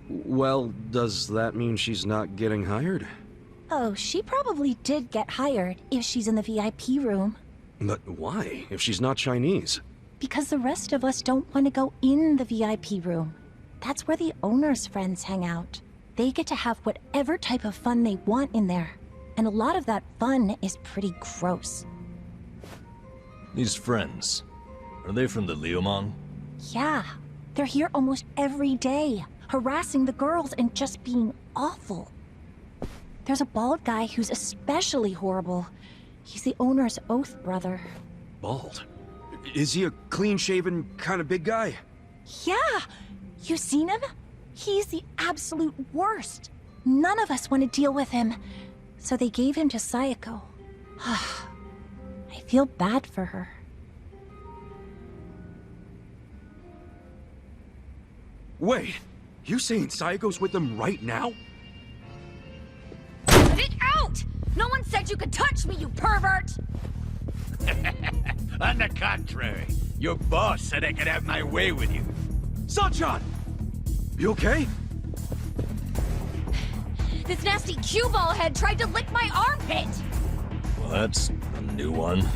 Well, does that mean she's not getting hired? Oh, she probably did get hired if she's in the VIP room. But why, if she's not Chinese? Because the rest of us don't want to go in the VIP room. That's where the owner's friends hang out. They get to have whatever type of fun they want in there. And a lot of that fun is pretty gross. These friends, are they from the Liumang? Yeah, they're here almost every day, harassing the girls and just being awful. There's a bald guy who's especially horrible. He's the owner's oath brother. Bald? Is he a clean-shaven kind of big guy? Yeah! You seen him? He's the absolute worst. None of us want to deal with him. So they gave him to Saeko. I feel bad for her. Wait, you saying Saeko's with them right now? Get it out! No one said you could touch me, you pervert! On the contrary, your boss said I could have my way with you. Sunshine! You okay? This nasty cue ball head tried to lick my armpit! Well, that's a new one.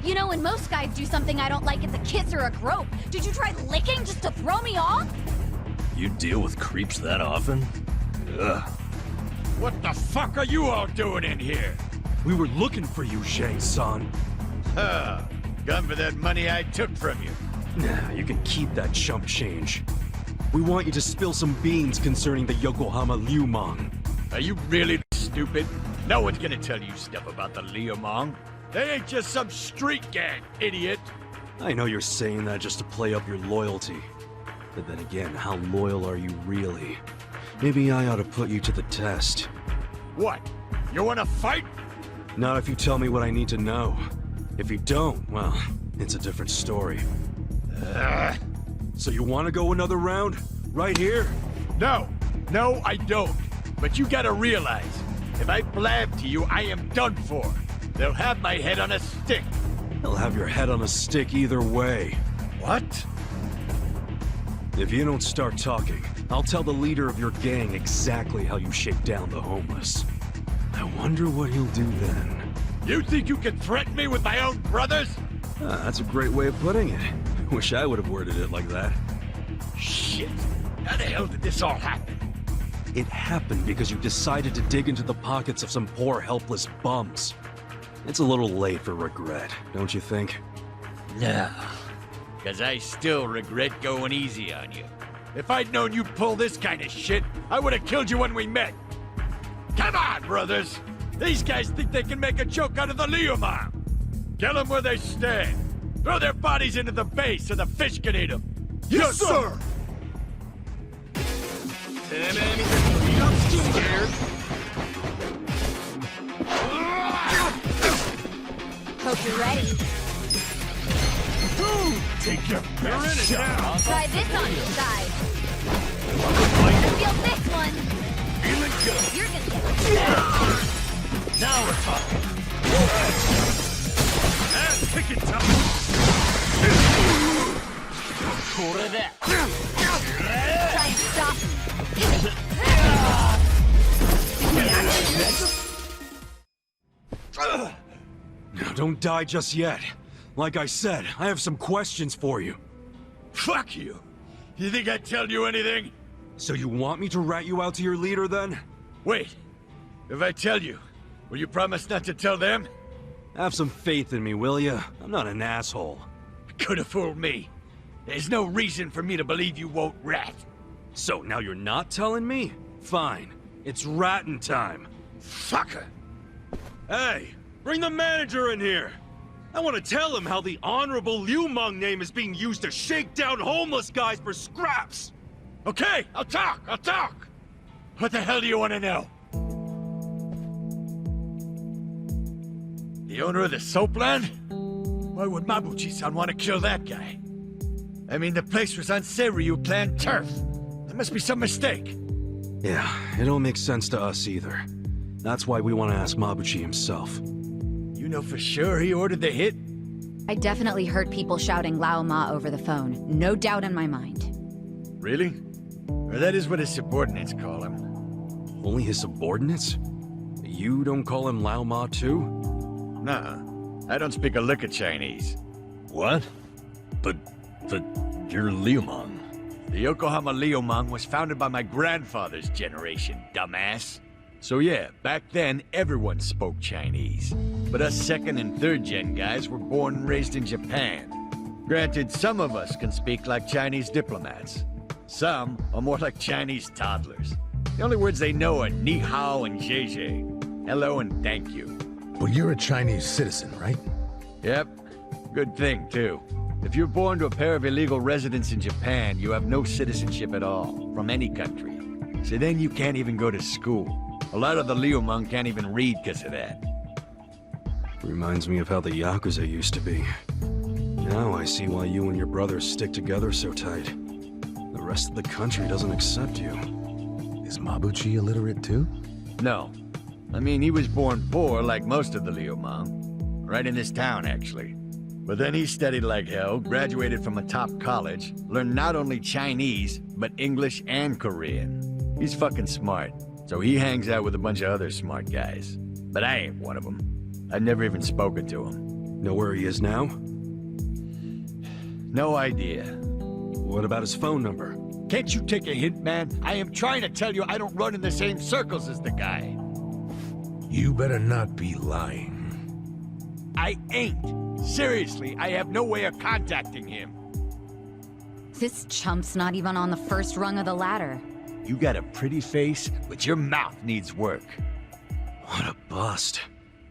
You know, when most guys do something I don't like, it's a kiss or a grope. Did you try licking just to throw me off? You deal with creeps that often? Ugh. What the fuck are you all doing in here? We were looking for you, Zhang-san. Come for that money I took from you. Nah, you can keep that chump change. We want you to spill some beans concerning the Yokohama Liumang. Are you really stupid? No one's gonna tell you stuff about the Liumang. They ain't just some street gang, idiot. I know you're saying that just to play up your loyalty. But then again, how loyal are you really? Maybe I ought to put you to the test. What? You wanna fight? Not if you tell me what I need to know. If you don't, well, it's a different story. So you want to go another round? Right here? No, I don't. But you gotta realize, if I blab to you, I am done for. They'll have my head on a stick. They'll have your head on a stick either way. What? If you don't start talking, I'll tell the leader of your gang exactly how you shake down the homeless. I wonder what he'll do then. You think you can threaten me with my own brothers? That's a great way of putting it. Wish I would have worded it like that. Shit! How the hell did this all happen? It happened because you decided to dig into the pockets of some poor, helpless bums. It's a little late for regret, don't you think? No, because I still regret going easy on you. If I'd known you'd pull this kind of shit, I would have killed you when we met. Come on, brothers! These guys think they can make a joke out of the Liumang. Kill them where they stand. Throw their bodies into the bay so the fish can eat them. Yes, sir! Hope you're ready. Take your best shot. Try this on your side. Gonna feel this one. Feeling good. You're gonna get Now we're talking. Ass kicking time. Try and stop Now, don't die just yet. Like I said, I have some questions for you. Fuck you. You think I'd tell you anything? So you want me to rat you out to your leader, then? Wait. If I tell you, will you promise not to tell them? Have some faith in me, will ya? I'm not an asshole. Could have fooled me. There's no reason for me to believe you won't rat. So now you're not telling me? Fine. It's ratting time. Fucker. Hey, bring the manager in here. I want to tell him how the honorable Liu Meng name is being used to shake down homeless guys for scraps. Okay, I'll talk. What the hell do you want to know? The owner of the soapland? Why would Mabuchi-san want to kill that guy? I mean, the place was on Seiryu Clan turf. There must be some mistake. Yeah, it don't make sense to us either. That's why we want to ask Mabuchi himself. You know for sure he ordered the hit? I definitely heard people shouting Lao Ma over the phone. No doubt in my mind. Really? Or that is what his subordinates call him. Only his subordinates? You don't call him Lao Ma too? Nuh-uh. I don't speak a lick of Chinese. What? But you're Liu Meng. The Yokohama Liu Meng was founded by my grandfather's generation, dumbass. So yeah, back then, everyone spoke Chinese. But us second and third gen guys were born and raised in Japan. Granted, some of us can speak like Chinese diplomats. Some are more like Chinese toddlers. The only words they know are ni hao and zhe. Hello and thank you. Well, you're a Chinese citizen, right? Yep. Good thing, too. If you're born to a pair of illegal residents in Japan, you have no citizenship at all, from any country. So then you can't even go to school. A lot of the Liu Meng can't even read because of that. Reminds me of how the Yakuza used to be. Now I see why you and your brothers stick together so tight. The rest of the country doesn't accept you. Is Mabuchi illiterate too? No. I mean, he was born poor like most of the Liu Meng. Right in this town, actually. But then he studied like hell, graduated from a top college, learned not only Chinese, but English and Korean. He's fucking smart, so he hangs out with a bunch of other smart guys. But I ain't one of them. I've never even spoken to him. Know where he is now? No idea. What about his phone number? Can't you take a hint, man? I am trying to tell you I don't run in the same circles as the guy. You better not be lying. I ain't. Seriously, I have no way of contacting him. This chump's not even on the first rung of the ladder. You got a pretty face, but your mouth needs work. What a bust.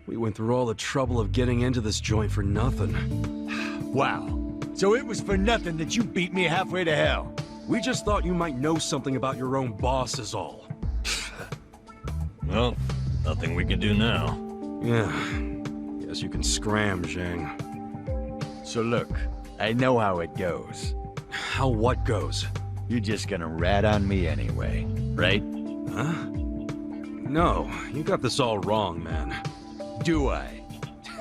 We went through all the trouble of getting into this joint for nothing. Wow. So it was for nothing that you beat me halfway to hell. We just thought you might know something about your own boss is all. Well, nothing we can do now. Yeah. Guess you can scram, Zhang. So look, I know how it goes. How what goes? You're just gonna rat on me anyway, right? Huh? No, you got this all wrong, man. Do I?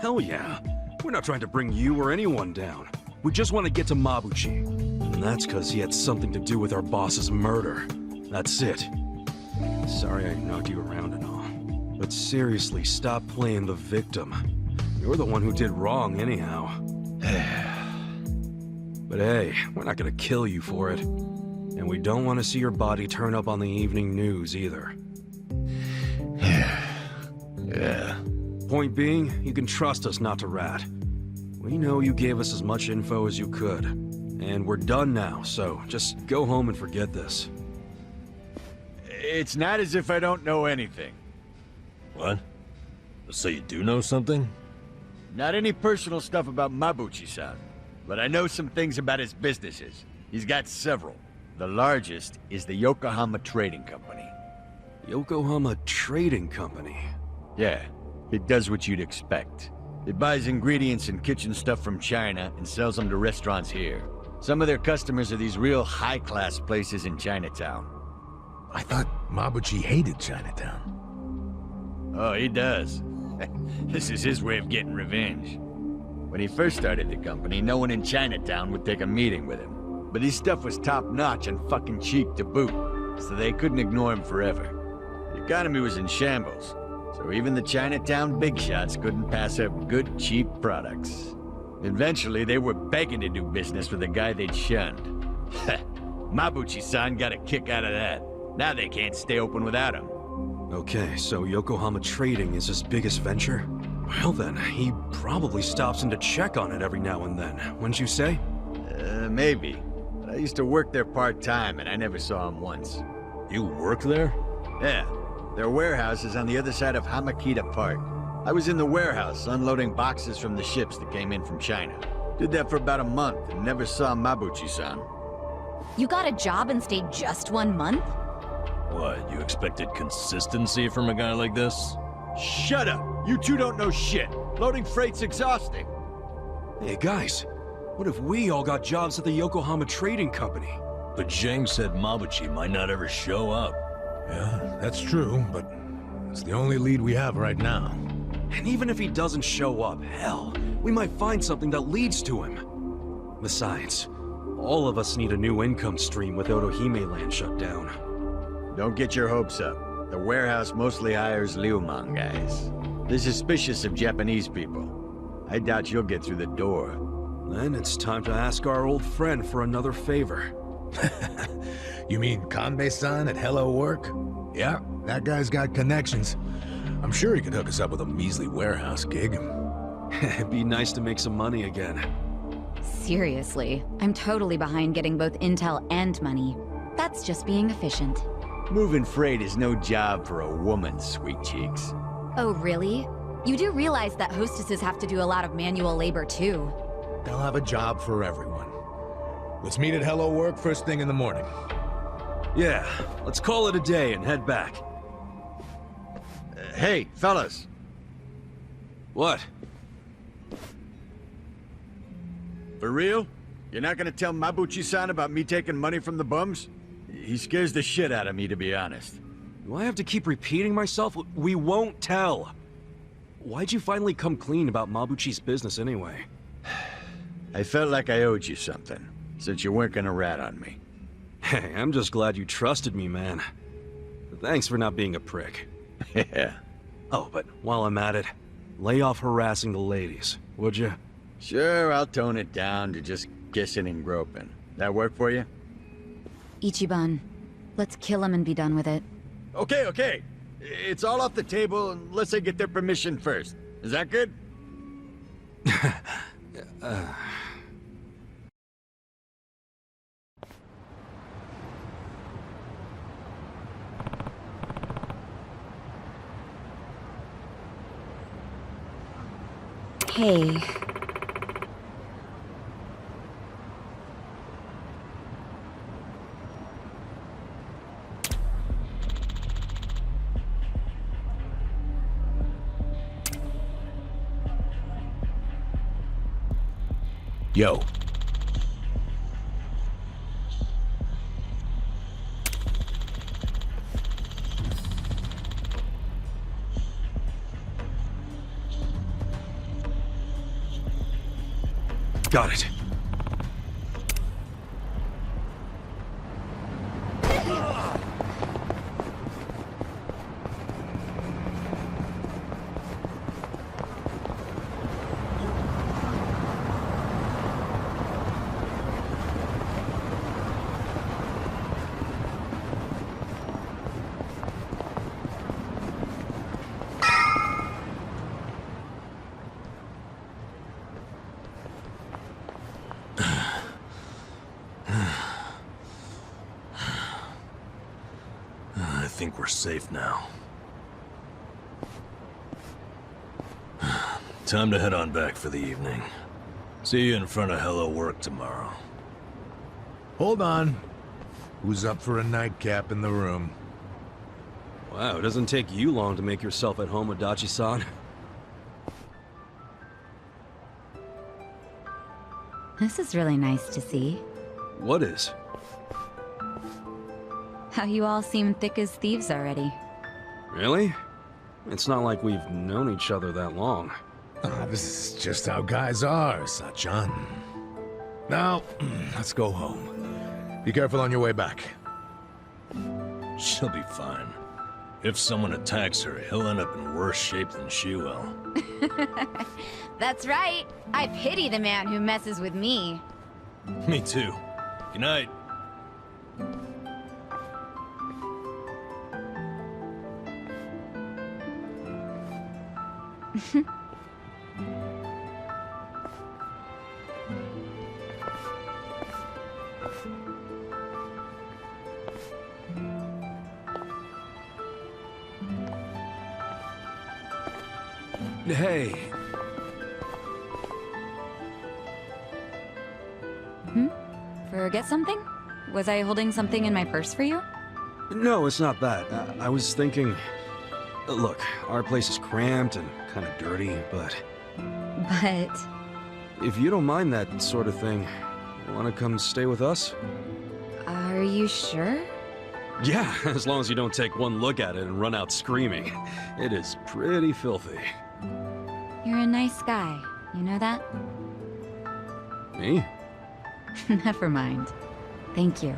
Hell yeah. We're not trying to bring you or anyone down. We just want to get to Mabuchi. And that's because he had something to do with our boss's murder. That's it. Sorry I knocked you around and all. But seriously, stop playing the victim. You're the one who did wrong anyhow. But hey, we're not gonna kill you for it. And we don't want to see your body turn up on the evening news either. Yeah. Point being, you can trust us not to rat. We know you gave us as much info as you could. And we're done now, so just go home and forget this. It's not as if I don't know anything. What? So you do know something? Not any personal stuff about Mabuchi-san, but I know some things about his businesses. He's got several. The largest is the Yokohama Trading Company. Yokohama Trading Company? Yeah, it does what you'd expect. It buys ingredients and kitchen stuff from China and sells them to restaurants here. Some of their customers are these real high-class places in Chinatown. I thought Mabuchi hated Chinatown. Oh, he does. This is his way of getting revenge. When he first started the company, no one in Chinatown would take a meeting with him. But his stuff was top-notch and fucking cheap to boot, so they couldn't ignore him forever. The economy was in shambles, so even the Chinatown big shots couldn't pass up good, cheap products. Eventually, they were begging to do business with the guy they'd shunned. Mabuchi-san got a kick out of that. Now they can't stay open without him. Okay, so Yokohama Trading is his biggest venture? Well then, he probably stops in to check on it every now and then, wouldn't you say? Maybe. But I used to work there part-time, and I never saw him once. You work there? Yeah. Their warehouse is on the other side of Hamakita Park. I was in the warehouse, unloading boxes from the ships that came in from China. Did that for about a month, and never saw Mabuchi-san. You got a job and stayed just 1 month? What, you expected consistency from a guy like this? Shut up! You two don't know shit! Loading freight's exhausting! Hey guys, what if we all got jobs at the Yokohama Trading Company? But Zhang said Mabuchi might not ever show up. Yeah, that's true, but it's the only lead we have right now. And even if he doesn't show up, hell, we might find something that leads to him. Besides, all of us need a new income stream with Otohime Land shut down. Don't get your hopes up. The warehouse mostly hires Liumang guys. They're suspicious of Japanese people. I doubt you'll get through the door. Then it's time to ask our old friend for another favor. You mean Kanbei-san at Hello Work? Yeah, that guy's got connections. I'm sure he could hook us up with a measly warehouse gig. It'd be nice to make some money again. Seriously, I'm totally behind getting both intel and money. That's just being efficient. Moving freight is no job for a woman, sweet cheeks. Oh, really? You do realize that hostesses have to do a lot of manual labor, too. They'll have a job for everyone. Let's meet at Hello Work first thing in the morning. Yeah, let's call it a day and head back. Hey, fellas. What? For real? You're not gonna tell Mabuchi-san about me taking money from the bums? He scares the shit out of me, to be honest. Do I have to keep repeating myself? We won't tell. Why'd you finally come clean about Mabuchi's business anyway? I felt like I owed you something, since you weren't gonna rat on me. Hey, I'm just glad you trusted me, man. Thanks for not being a prick. Yeah. Oh, but while I'm at it, lay off harassing the ladies, would you? Sure, I'll tone it down to just kissing and groping. That work for you? Ichiban, let's kill him and be done with it. Okay. It's all off the table unless I get their permission first. Is that good? Hey. Yo. Got it. I think we're safe now. Time to head on back for the evening. See you in front of Hello Work tomorrow. Hold on. Who's up for a nightcap in the room? Wow, it doesn't take you long to make yourself at home, Adachi-san. This is really nice to see. What is? How you all seem thick as thieves already. Really? It's not like we've known each other that long. This is just how guys are, Sachan. Now, let's go home. Be careful on your way back. She'll be fine. If someone attacks her, he'll end up in worse shape than she will. That's right. I pity the man who messes with me. Me too. Good night. Hey. Forget something? Was I holding something in my purse for you? No, it's not that. I was thinking... Look, our place is cramped and kind of dirty, but... But... If you don't mind that sort of thing, want to come stay with us? Are you sure? Yeah, as long as you don't take one look at it and run out screaming. It is pretty filthy. You're a nice guy. You know that? Me? Never mind. Thank you.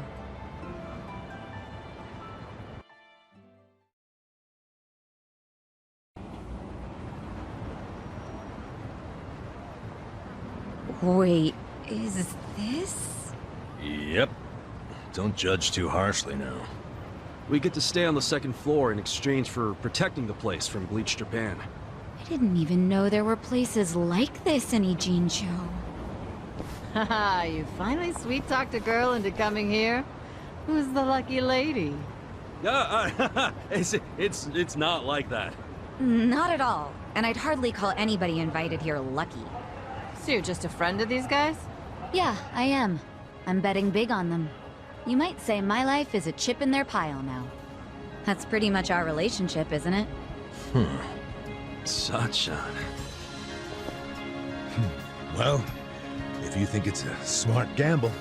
Wait, is this? Yep. Don't judge too harshly now. We get to stay on the second floor in exchange for protecting the place from Bleach Japan. I didn't even know there were places like this in Ijincho. Haha, you finally sweet-talked a girl into coming here? Who's the lucky lady? It's not like that. Not at all. And I'd hardly call anybody invited here lucky. So you're just a friend of these guys? Yeah, I am. I'm betting big on them. You might say my life is a chip in their pile now. That's pretty much our relationship, isn't it? Sachan. Well, if you think it's a smart gamble.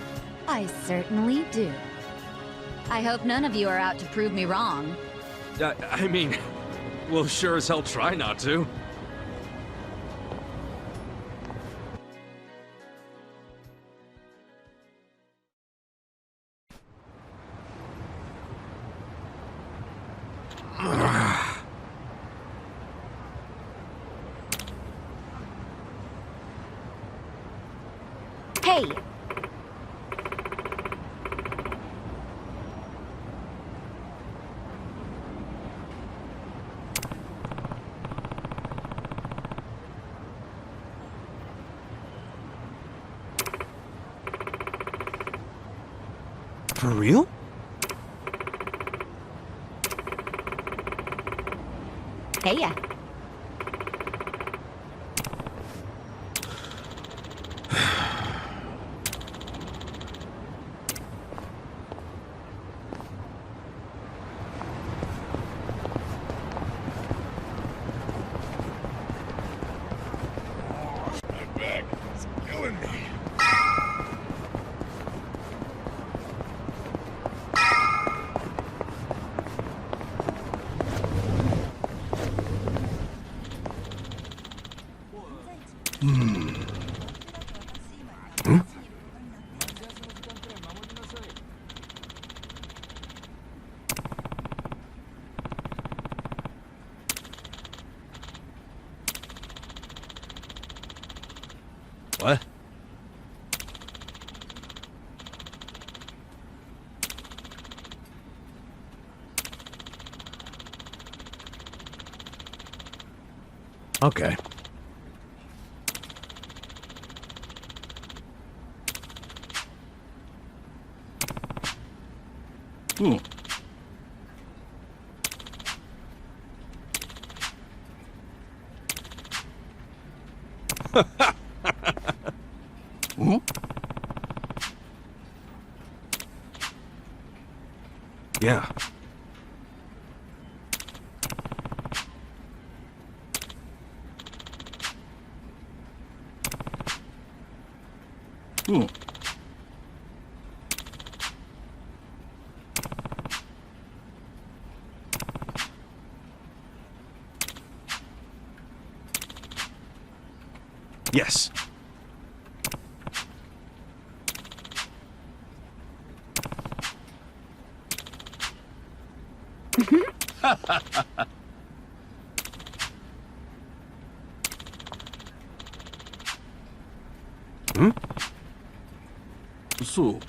I certainly do. I hope none of you are out to prove me wrong. I mean, we'll sure as hell try not to. Hey! For real? Hey ya. What? Okay. Yeah. Yes. Hmm? So...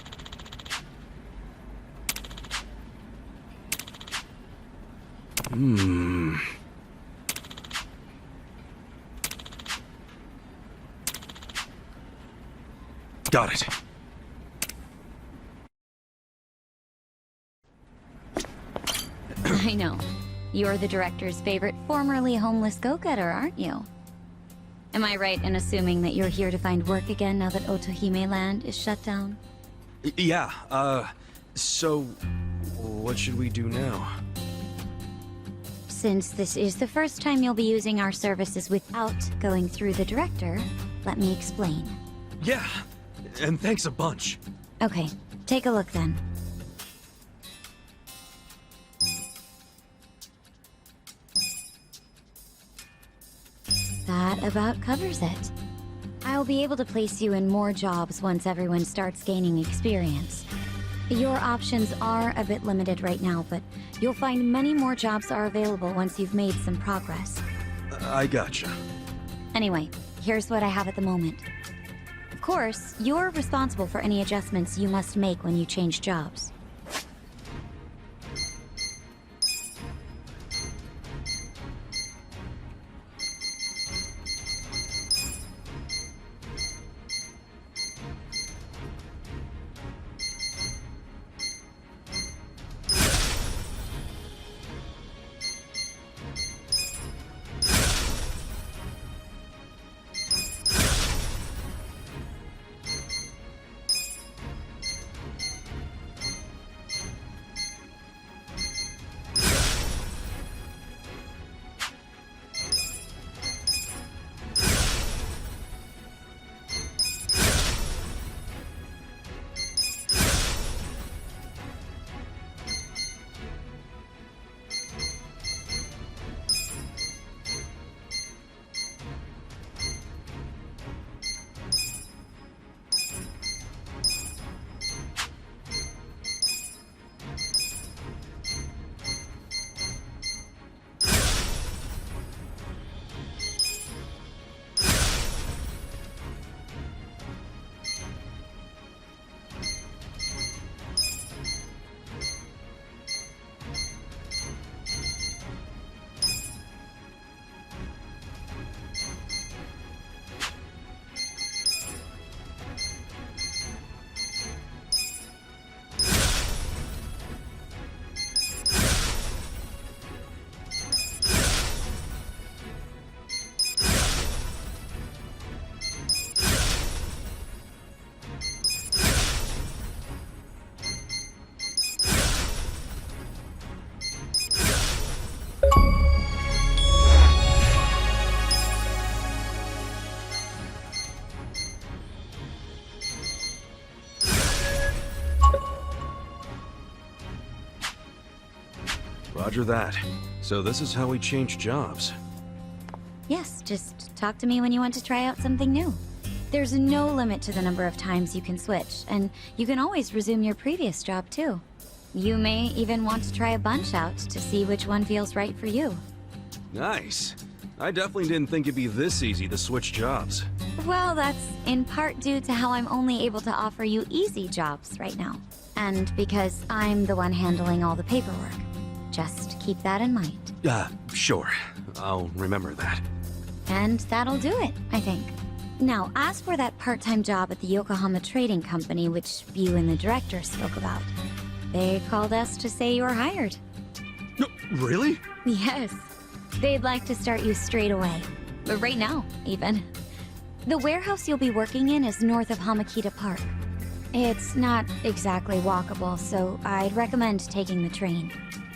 Got it. I know. You're the director's favorite formerly homeless go-getter, aren't you? Am I right in assuming that you're here to find work again now that Otohime Land is shut down? Yeah, so... what should we do now? Since this is the first time you'll be using our services without going through the director, let me explain. Yeah, and thanks a bunch. Okay, take a look then. That about covers it. I'll be able to place you in more jobs once everyone starts gaining experience. Your options are a bit limited right now, but you'll find many more jobs are available once you've made some progress. I gotcha. Anyway, here's what I have at the moment. Of course, you're responsible for any adjustments you must make when you change jobs. Roger that. So this is how we change jobs. Yes, just talk to me when you want to try out something new. There's no limit to the number of times you can switch, and you can always resume your previous job too. You may even want to try a bunch out to see which one feels right for you. Nice. I definitely didn't think it'd be this easy to switch jobs. Well, that's in part due to how I'm only able to offer you easy jobs right now. And because I'm the one handling all the paperwork. Just keep that in mind. Sure. I'll remember that. And that'll do it, I think. Now, as for that part-time job at the Yokohama Trading Company, which you and the director spoke about, they called us to say you're hired. No, really? Yes. They'd like to start you straight away. But right now, even. The warehouse you'll be working in is north of Hamakita Park. It's not exactly walkable, so I'd recommend taking the train.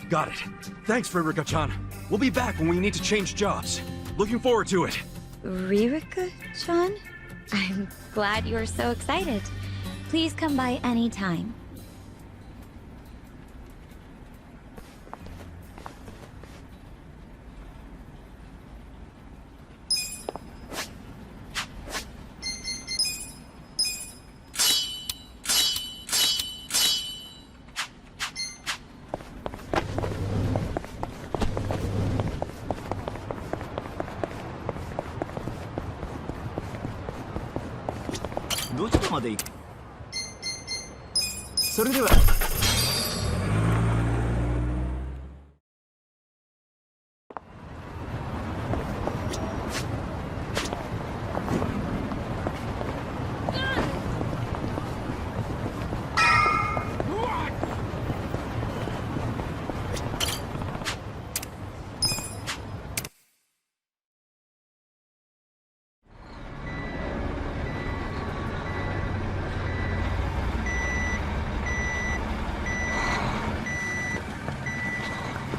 Got it. Thanks, Ririka-chan. We'll be back when we need to change jobs. Looking forward to it. Ririka-chan? I'm glad you're so excited. Please come by any time.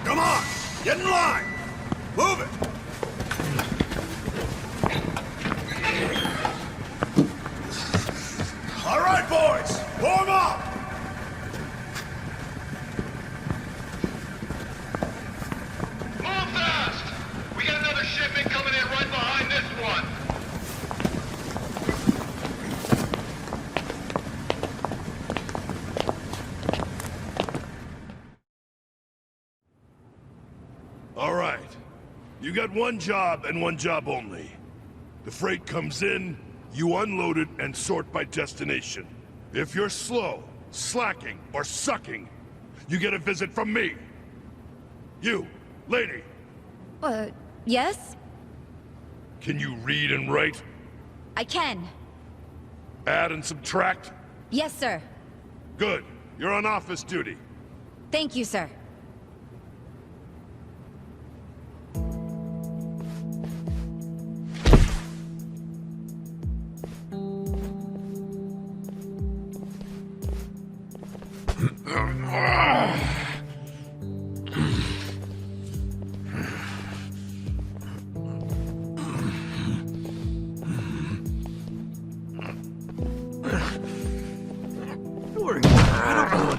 Come on! Get in line! Move it! All right, boys! Form up! Move fast! We got another shipment coming in right behind this one! All right. You got one job and one job only. The freight comes in, you unload it and sort by destination. If you're slow, slacking, or sucking, you get a visit from me. You, lady. Yes? Can you read and write? I can. Add and subtract? Yes, sir. Good. You're on office duty. Thank you, sir.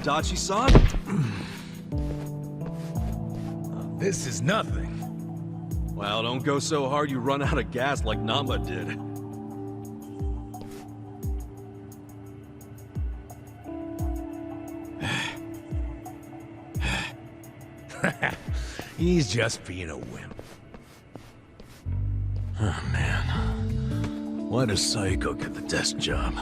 Adachi-san? This is nothing. Well, don't go so hard you run out of gas like Nanba did. He's just being a wimp. Oh, man. Why does Saeko get the desk job?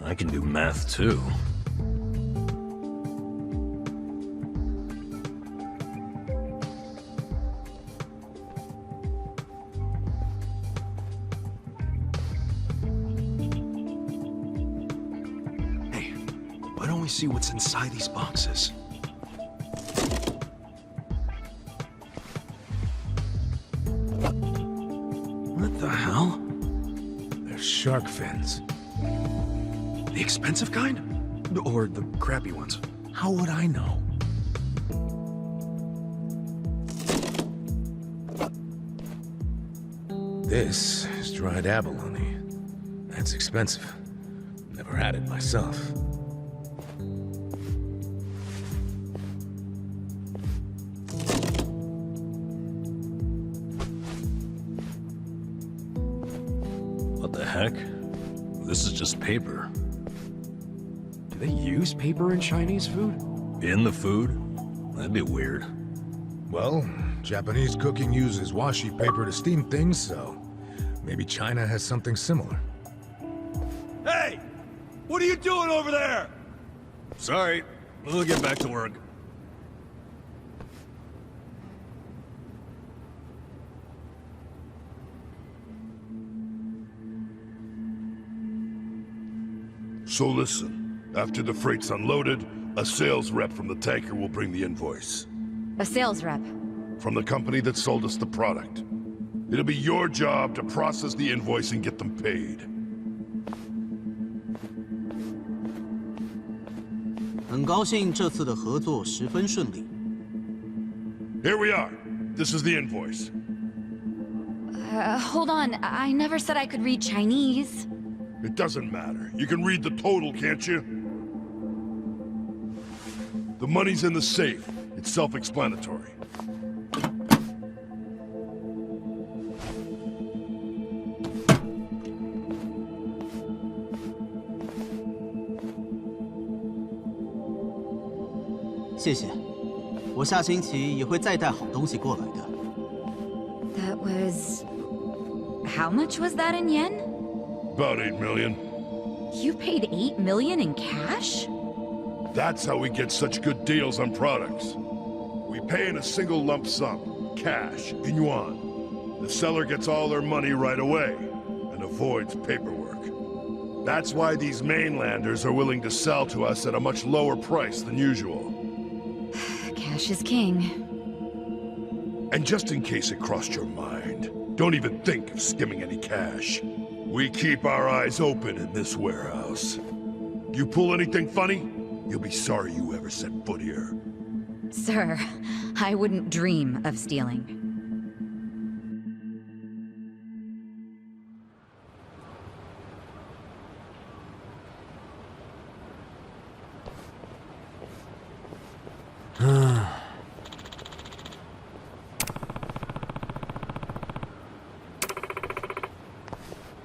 I can do math, too. Hey, why don't we see what's inside these boxes? What the hell? They're shark fins. The expensive kind? Or the crappy ones? How would I know? This is dried abalone. That's expensive. Never had it myself. What the heck? This is just paper. Do they use paper in Chinese food? In the food? That'd be weird. Well, Japanese cooking uses washi paper to steam things, so maybe China has something similar. Hey! What are you doing over there? Sorry, we'll get back to work. So listen, after the freight's unloaded, a sales rep from the tanker will bring the invoice. A sales rep? From the company that sold us the product. It'll be your job to process the invoice and get them paid. 很高兴这次的合作十分顺利。 Here we are. This is the invoice. Hold on. I never said I could read Chinese. It doesn't matter. You can read the total, can't you? The money's in the safe. It's self-explanatory. That was... How much was that in yen? About 8 million. You paid 8 million in cash? That's how we get such good deals on products. We pay in a single lump sum, cash, in yuan. The seller gets all their money right away, and avoids paperwork. That's why these mainlanders are willing to sell to us at a much lower price than usual. Cash is king. And just in case it crossed your mind, don't even think of skimming any cash. We keep our eyes open in this warehouse. You pull anything funny, you'll be sorry you ever set foot here. Sir, I wouldn't dream of stealing.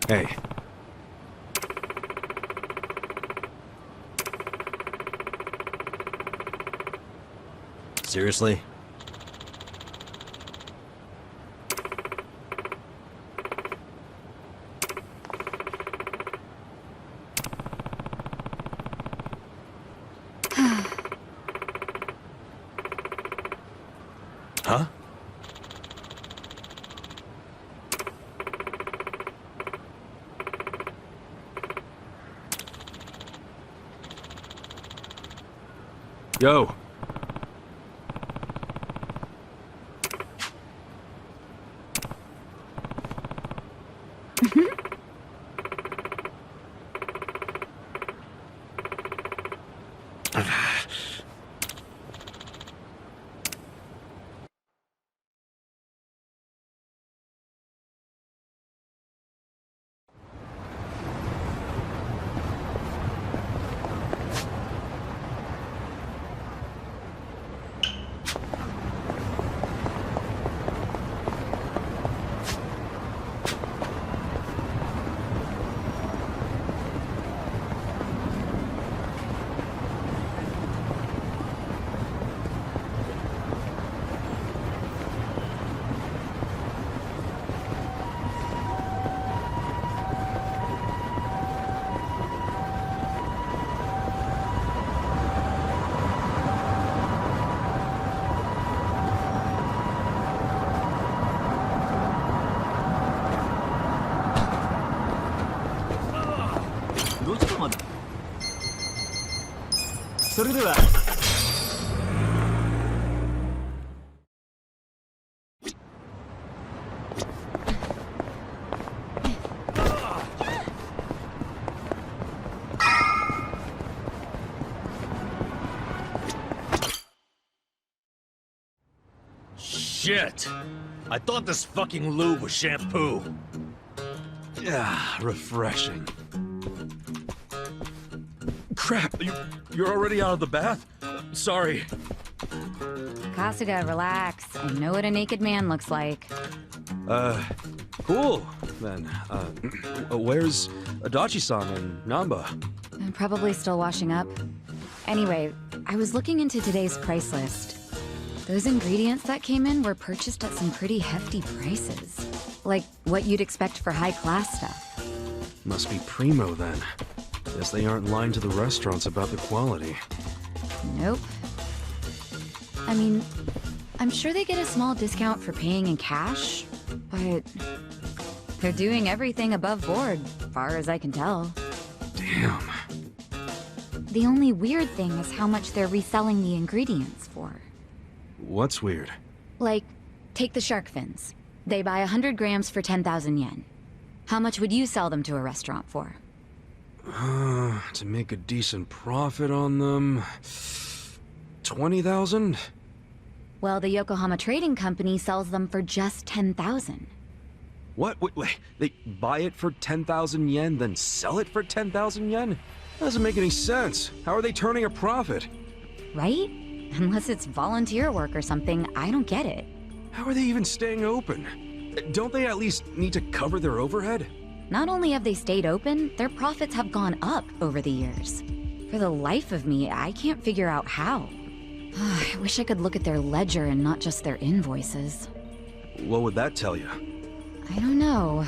Hey. Seriously? Huh? Yo. Shit! I thought this fucking lube was shampoo. Yeah, refreshing. Crap, you're already out of the bath? Sorry. Kasuga, relax. I know what a naked man looks like. Cool, then. Where's Adachi-san and Nanba? I'm probably still washing up. Anyway, I was looking into today's price list. Those ingredients that came in were purchased at some pretty hefty prices. Like what you'd expect for high-class stuff. Must be primo, then. Guess they aren't lying to the restaurants about the quality. Nope. I mean, I'm sure they get a small discount for paying in cash, but they're doing everything above board, far as I can tell. Damn. The only weird thing is how much they're reselling the ingredients for. What's weird? Like, take the shark fins. They buy 100 grams for 10,000 yen. How much would you sell them to a restaurant for? To make a decent profit on them... 20,000? Well, the Yokohama Trading Company sells them for just 10,000. What? Wait, they buy it for 10,000 yen, then sell it for 10,000 yen? That doesn't make any sense. How are they turning a profit? Right? Unless it's volunteer work or something, I don't get it. How are they even staying open? Don't they at least need to cover their overhead? Not only have they stayed open, their profits have gone up over the years. For the life of me, I can't figure out how. I wish I could look at their ledger and not just their invoices. What would that tell you? I don't know,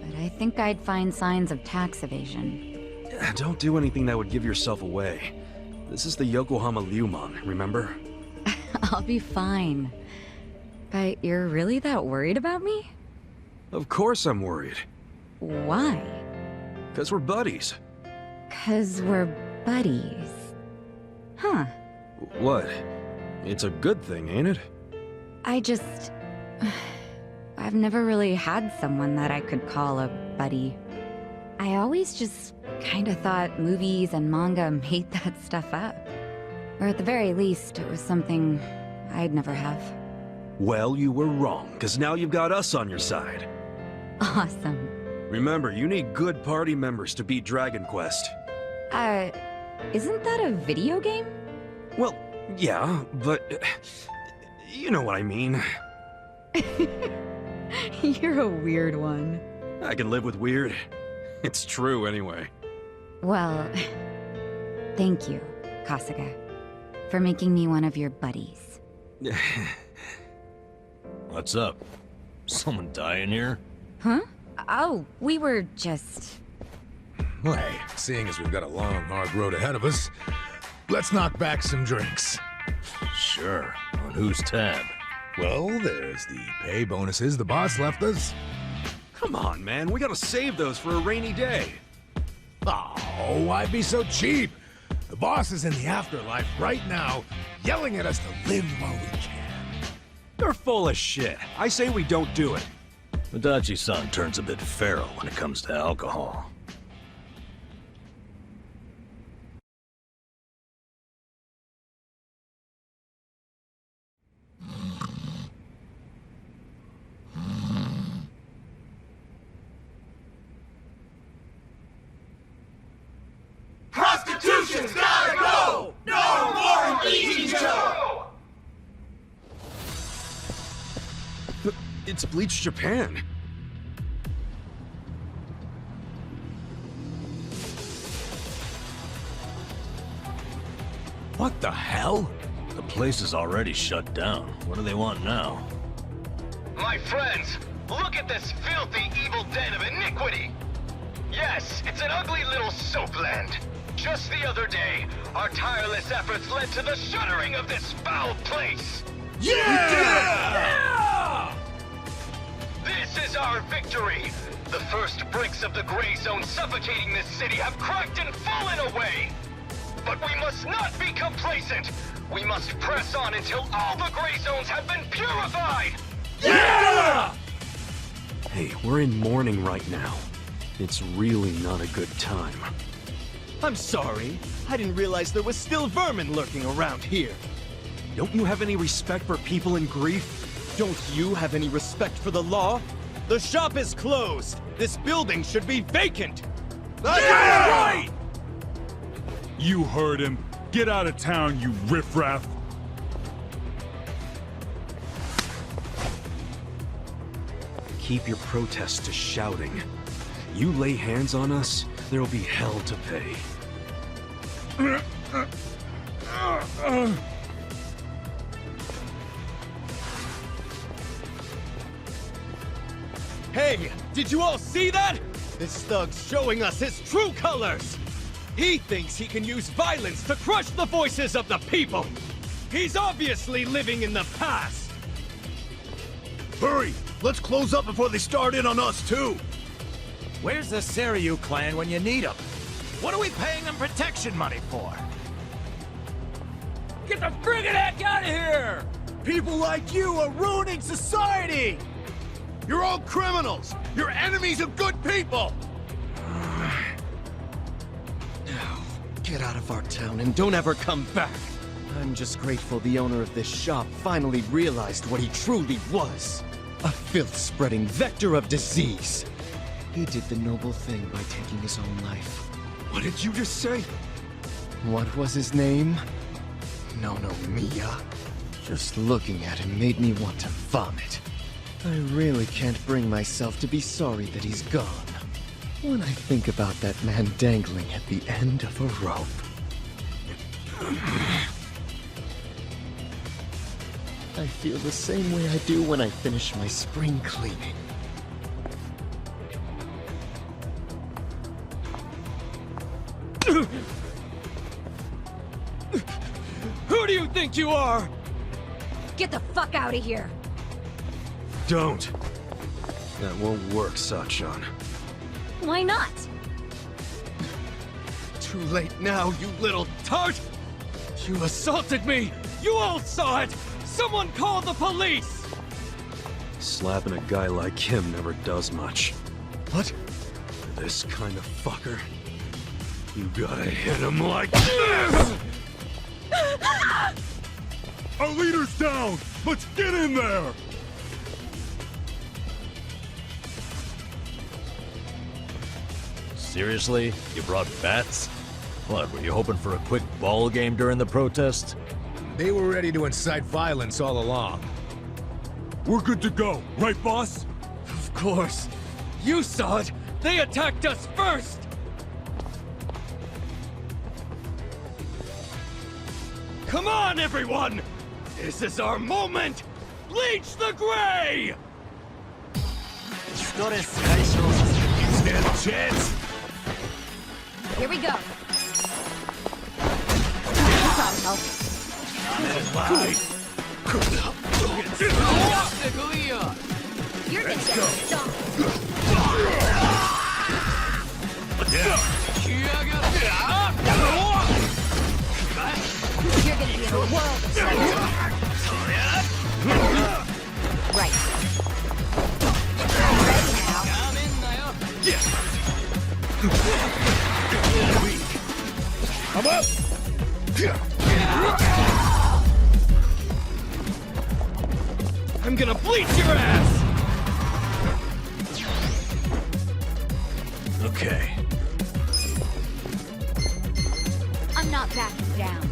but I think I'd find signs of tax evasion. Don't do anything that would give yourself away. This is the Yokohama Ryuman, remember? I'll be fine. But you're really that worried about me? Of course I'm worried. Why? 'Cause we're buddies. 'Cause we're buddies. Huh. What? It's a good thing, ain't it? I've never really had someone that I could call a buddy. I always just kinda thought movies and manga made that stuff up. Or at the very least, it was something I'd never have. Well, you were wrong, 'cause now you've got us on your side. Awesome. Remember, you need good party members to beat Dragon Quest. Isn't that a video game? Well, yeah, but... you know what I mean. You're a weird one. I can live with weird. It's true, anyway. Well, thank you, Kasuga, for making me one of your buddies. What's up? Someone dying here? Huh? Oh, we were just... Well, hey, seeing as we've got a long, hard road ahead of us, let's knock back some drinks. Sure. On whose tab? Well, there's the pay bonuses the boss left us. Come on, man. We gotta save those for a rainy day. Oh, why be so cheap? The boss is in the afterlife right now, yelling at us to live while we can. You're full of shit. I say we don't do it. Adachi-san turns a bit feral when it comes to alcohol. Prostitution's gotta go! No more Ichiban! It's Bleach Japan. What the hell? The place is already shut down. What do they want now? My friends, look at this filthy, evil den of iniquity! Yes, it's an ugly little soapland. Just the other day, our tireless efforts led to the shuttering of this foul place! Yeah! This is our victory! The first bricks of the gray zone suffocating this city have cracked and fallen away! But we must not be complacent! We must press on until all the gray zones have been purified! Yeah! Hey, we're in mourning right now. It's really not a good time. I'm sorry. I didn't realize there was still vermin lurking around here. Don't you have any respect for people in grief? Don't you have any respect for the law? The shop is closed. This building should be vacant. That's right! You heard him. Get out of town, you riffraff. Keep your protests to shouting. You lay hands on us, there'll be hell to pay. Hey, did you all see that? This thug's showing us his true colors! He thinks he can use violence to crush the voices of the people! He's obviously living in the past! Hurry! Let's close up before they start in on us, too! Where's the Seiryu clan when you need them? What are we paying them protection money for? Get the friggin' heck out of here! People like you are ruining society! You're all criminals! You're enemies of good people! Now, get out of our town and don't ever come back! I'm just grateful the owner of this shop finally realized what he truly was. A filth-spreading vector of disease. He did the noble thing by taking his own life. What did you just say? What was his name? No, Mia. Just looking at him made me want to vomit. I really can't bring myself to be sorry that he's gone. When I think about that man dangling at the end of a rope. I feel the same way I do when I finish my spring cleaning. Who do you think you are? Get the fuck out of here! Don't. That won't work, Sachan. Why not? Too late now, you little tart! You assaulted me! You all saw it! Someone call the police! Slapping a guy like him never does much. What? For this kind of fucker, you gotta hit him like this! Our leader's down! Let's get in there! Seriously? You brought bats? What, were you hoping for a quick ball game during the protest? They were ready to incite violence all along. We're good to go, right, boss? Of course. You saw it! They attacked us first! Come on, everyone! This is our moment! Bleach the gray! Stand a chance? Here we go. No problem, help. You're gonna get stomped. You're gonna be in a world of trouble. Right. Ready now. I'm up! I'm gonna bleach your ass! Okay. I'm not backing down.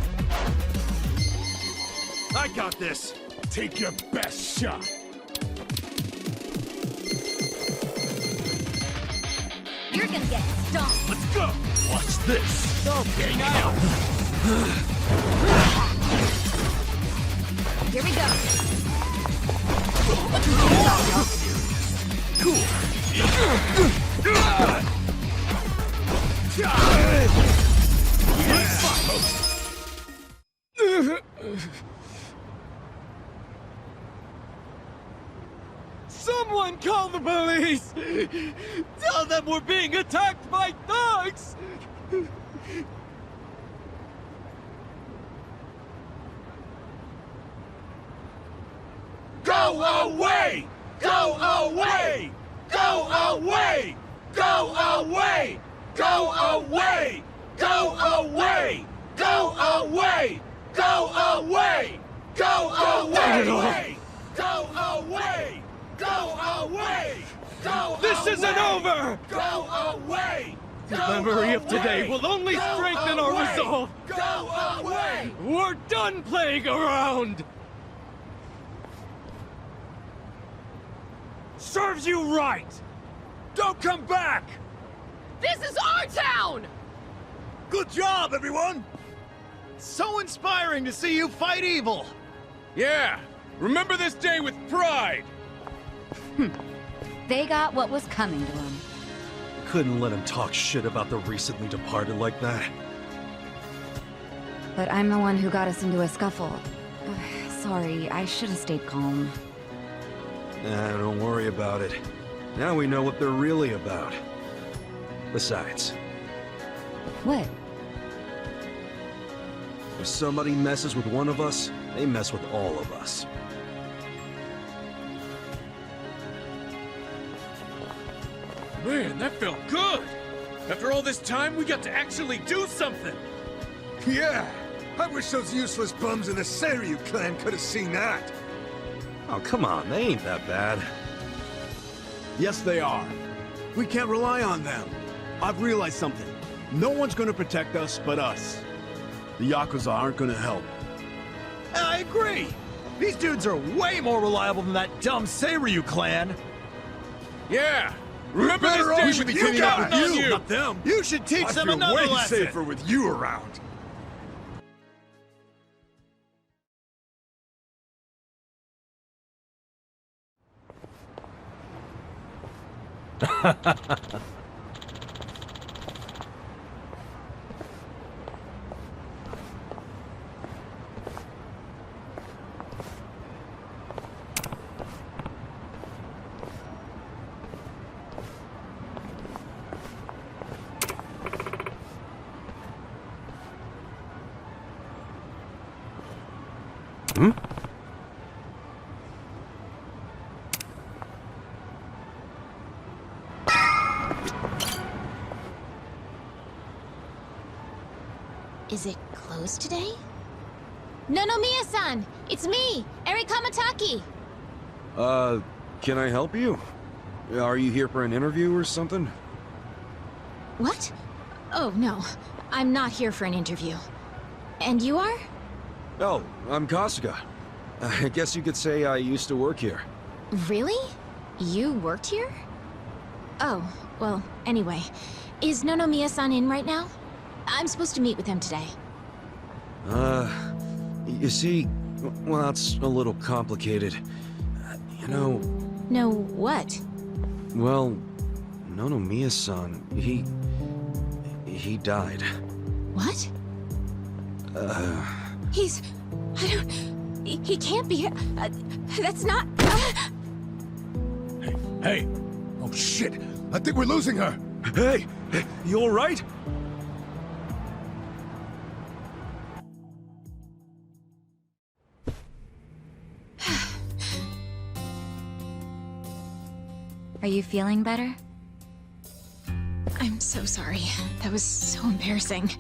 I got this! Take your best shot! You're gonna get stomped. Let's go! Watch this! Okay, now! Here we go. Someone call the police! Tell them we're being attacked by thugs! Go away! Go away! Go away! Go away! Go away! Go away! Go away! Go away! Go away! Go away! Go away! Go This isn't over! Go away! The memory of today will only strengthen our resolve! Go away! We're done playing around! Serves you right! Don't come back! This is our town! Good job, everyone! So inspiring to see you fight evil! Yeah! Remember this day with pride! They got what was coming to them. Couldn't let him talk shit about the recently departed like that. But I'm the one who got us into a scuffle. Sorry, I should have stayed calm. Nah, don't worry about it. Now we know what they're really about. Besides, What? if somebody messes with one of us, they mess with all of us. Man, that felt good! After all this time, we got to actually do something! Yeah! I wish those useless bums in the Seiryu clan could have seen that! Oh, come on, they ain't that bad. Yes, they are. We can't rely on them. I've realized something. No one's gonna protect us but us. The Yakuza aren't gonna help. I agree! These dudes are way more reliable than that dumb Seiryu clan! Yeah! Remember this day we should be cleaning up with you, not them! You should teach them another way lesson! safer with you around. Hmm? Is it closed today? Nonomiya-san! It's me, Eri Kamataki! Can I help you? Are you here for an interview or something? What? Oh, no. I'm not here for an interview. And you are? Oh, I'm Kasuga. I guess you could say I used to work here. Really? You worked here? Oh, well, anyway. Is Nonomiya-san in right now? I'm supposed to meet with him today. You see, well, it's a little complicated. You know... No, what? Well, Nonomiya-san, he died. What? He's... I don't... He can't be... that's not... Hey! Oh shit! I think we're losing her! Hey! You alright? Are you feeling better? I'm so sorry. That was so embarrassing.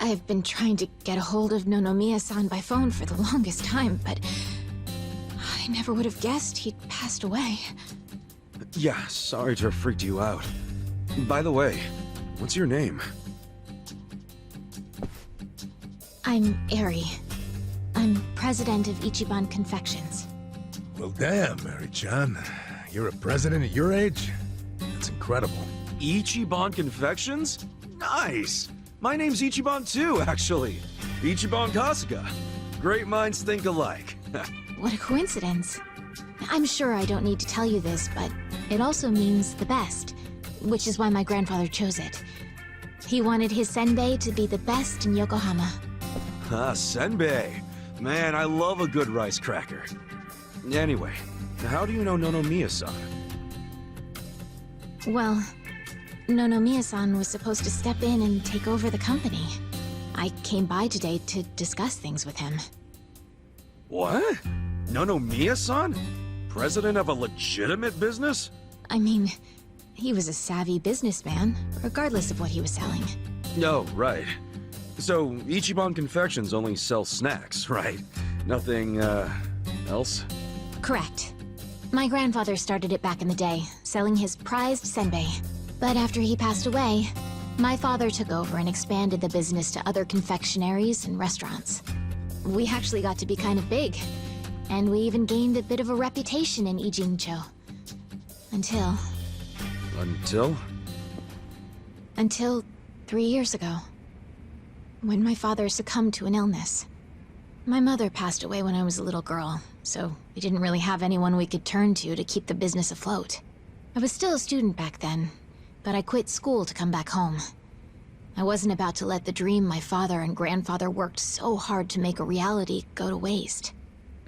I've been trying to get a hold of Nonomiya-san by phone for the longest time, but... I never would have guessed he'd passed away. Yeah, sorry to have freaked you out. By the way, what's your name? I'm Eri. I'm president of Ichiban Confections. Well, damn, Mary-chan. You're a president at your age? That's incredible. Ichiban Confections? Nice! My name's Ichiban too, actually. Ichiban Kasuga. Great minds think alike. What a coincidence. I'm sure I don't need to tell you this, but it also means the best, which is why my grandfather chose it. He wanted his senbei to be the best in Yokohama. Ah, senbei. Man, I love a good rice cracker. Anyway, how do you know Nonomiya-san? Well, Nonomiya-san was supposed to step in and take over the company. I came by today to discuss things with him. What? Nonomiya-san? President of a legitimate business? I mean, he was a savvy businessman, regardless of what he was selling. Oh, right. So, Ichiban Confections only sells snacks, right? Nothing, else? Correct. My grandfather started it back in the day, selling his prized senbei. But after he passed away, my father took over and expanded the business to other confectionaries and restaurants. We actually got to be kind of big, and we even gained a bit of a reputation in Ijincho. Until... Until 3 years ago. When my father succumbed to an illness. My mother passed away when I was a little girl, so we didn't really have anyone we could turn to keep the business afloat. I was still a student back then, but I quit school to come back home. I wasn't about to let the dream my father and grandfather worked so hard to make a reality go to waste.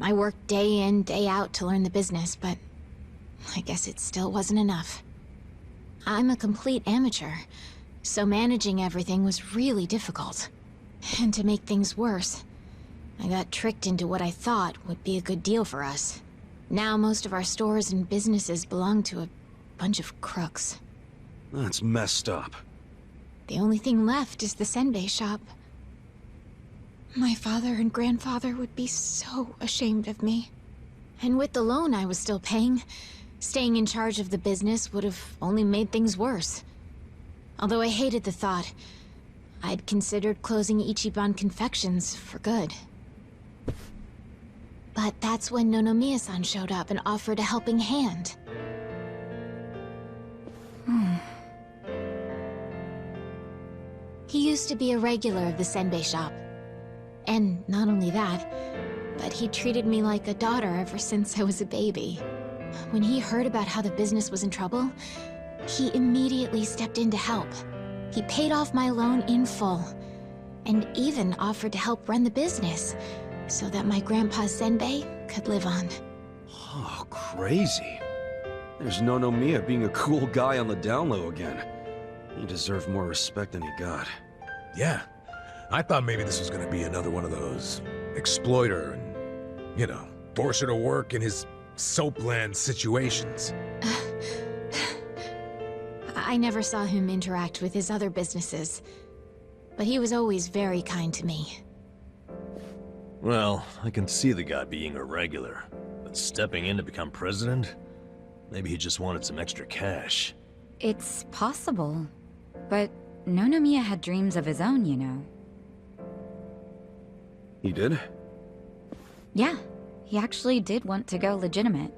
I worked day in, day out to learn the business, but I guess it still wasn't enough. I'm a complete amateur, so managing everything was really difficult. And to make things worse, I got tricked into what I thought would be a good deal for us. Now most of our stores and businesses belong to a bunch of crooks. That's messed up. The only thing left is the senbei shop. My father and grandfather would be so ashamed of me. And with the loan I was still paying, staying in charge of the business would have only made things worse. Although I hated the thought, I'd considered closing Ichiban Confections for good. But that's when Nonomiya-san showed up and offered a helping hand. He used to be a regular of the senbei shop. And not only that, but he treated me like a daughter ever since I was a baby. When he heard about how the business was in trouble, he immediately stepped in to help. He paid off my loan in full, and even offered to help run the business, so that my grandpa's senbei could live on. Oh, crazy. There's Nonomiya being a cool guy on the down low again. He deserved more respect than he got. Yeah. I thought maybe this was gonna be another one of those exploiter and, you know, force her to work in his soapland situations. I never saw him interact with his other businesses, but he was always very kind to me. Well, I can see the guy being a regular, but stepping in to become president? Maybe he just wanted some extra cash. It's possible, but Nonomiya had dreams of his own, you know. He did? Yeah, he actually did want to go legitimate.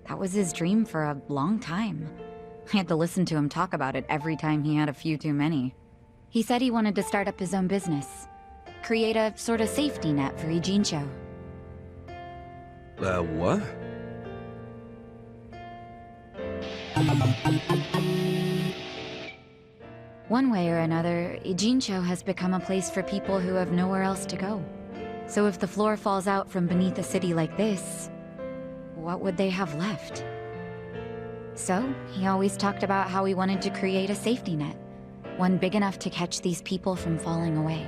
That was his dream for a long time. I had to listen to him talk about it every time he had a few too many. He said he wanted to start up his own business. Create a sort of safety net for Ijincho. What? One way or another, Ijincho has become a place for people who have nowhere else to go. So if the floor falls out from beneath a city like this, what would they have left? So, he always talked about how he wanted to create a safety net, one big enough to catch these people from falling away.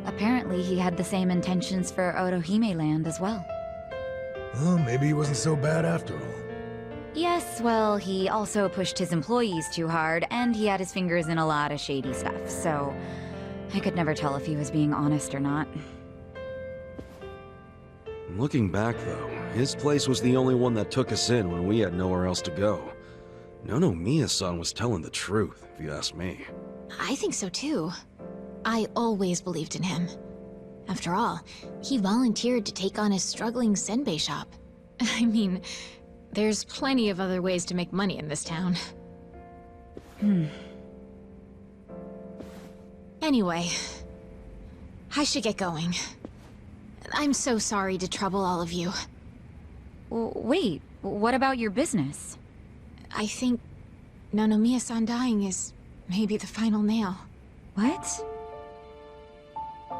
Apparently, he had the same intentions for Orohime Land as well. Well, maybe he wasn't so bad after all. Yes, well, he also pushed his employees too hard, and he had his fingers in a lot of shady stuff, so I could never tell if he was being honest or not. Looking back, though, his place was the only one that took us in when we had nowhere else to go. Nonomiya-san was telling the truth, if you ask me. I think so too. I always believed in him. After all, he volunteered to take on a struggling senbei shop. I mean, there's plenty of other ways to make money in this town. Anyway, I should get going. I'm so sorry to trouble all of you. Wait, what about your business? I think Nonomiya-san dying is maybe the final nail. What?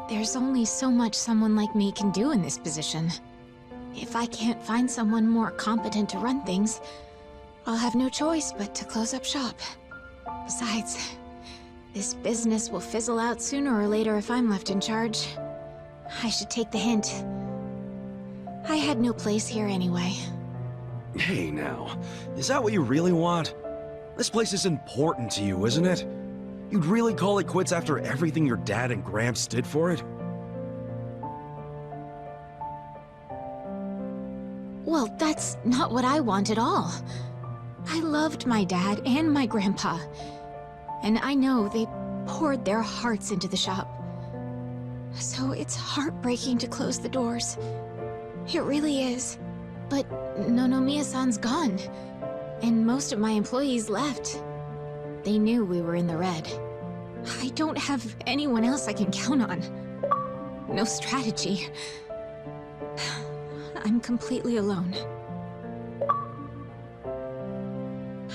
There's only so much someone like me can do in this position. If I can't find someone more competent to run things, I'll have no choice but to close up shop. Besides, this business will fizzle out sooner or later if I'm left in charge. I should take the hint. I had no place here anyway. Hey now, is that what you really want? This place is important to you, isn't it? You'd really call it quits after everything your dad and Gramps did for it? Well, that's not what I want at all. I loved my dad and my grandpa, and I know they poured their hearts into the shop. So it's heartbreaking to close the doors. It really is. But Nonomiya-san's gone, and most of my employees left. They knew we were in the red. I don't have anyone else I can count on. No strategy. I'm completely alone.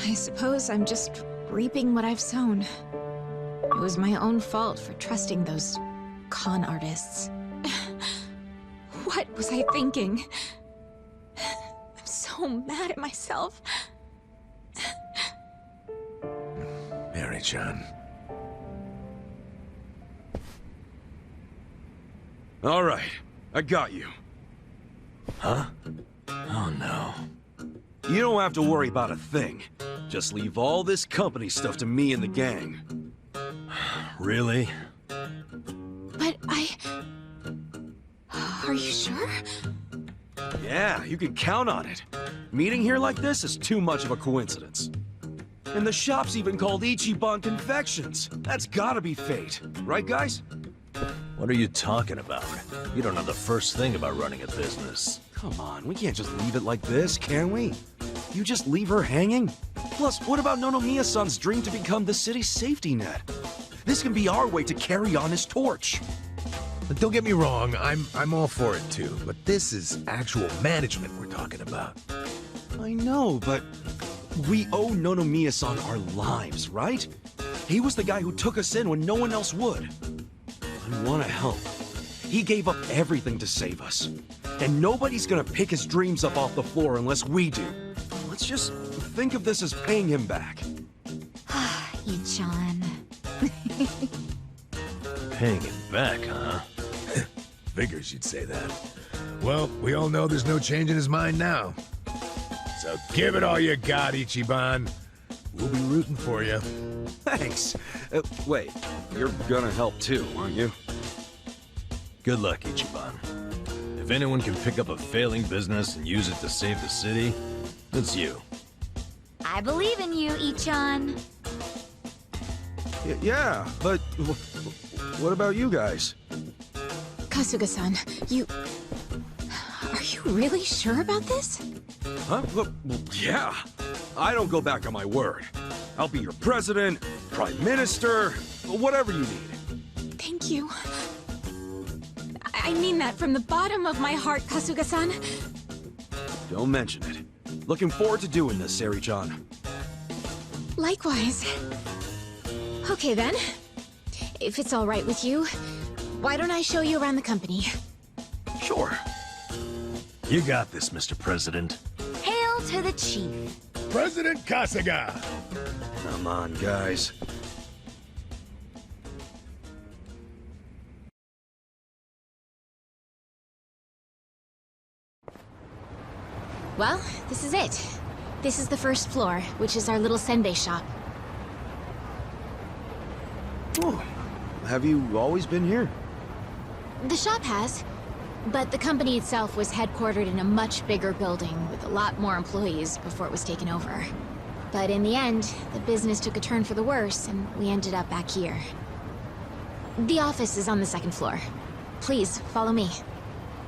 I suppose I'm just reaping what I've sown. It was my own fault for trusting those con artists. What was I thinking? I'm so mad at myself. Mary-chan. All right, I got you. Huh? Oh no. You don't have to worry about a thing. Just leave all this company stuff to me and the gang. Really? But Are you sure? Yeah, you can count on it. Meeting here like this is too much of a coincidence. And the shop's even called Ichiban Confections. That's gotta be fate. Right, guys? What are you talking about? You don't know the first thing about running a business. Come on, we can't just leave it like this, can we? You just leave her hanging? Plus, what about Nonomiya-san's dream to become the city's safety net? This can be our way to carry on his torch. But don't get me wrong, I'm all for it too, but this is actual management we're talking about. I know, but we owe Nonomiya-san our lives, right? He was the guy who took us in when no one else would. I want to help. He gave up everything to save us. And nobody's gonna pick his dreams up off the floor unless we do. Let's just think of this as paying him back. Ichan. Paying him back, huh? Figures you'd say that. Well, we all know there's no change in his mind now. So give it all you got, Ichiban. We'll be rooting for you. Thanks. Wait, you're gonna help too, aren't you? Good luck, Ichiban. If anyone can pick up a failing business and use it to save the city, it's you. I believe in you, Ichan. Yeah, but what about you guys? Kasuga-san, Are you really sure about this? Huh? Well, yeah. I don't go back on my word. I'll be your president, prime minister, whatever you need. Thank you. I mean that from the bottom of my heart, Kasuga-san. Don't mention it. Looking forward to doing this, Sari-chan. Likewise. Okay then. If it's all right with you, why don't I show you around the company? Sure. You got this, Mr. President. Hail to the chief. President Kasuga! Come on, guys. Well, this is it. This is the first floor, which is our little senbei shop. Oh, have you always been here? The shop has, but the company itself was headquartered in a much bigger building with a lot more employees before it was taken over. But in the end, the business took a turn for the worse, and we ended up back here. The office is on the second floor. Please, follow me.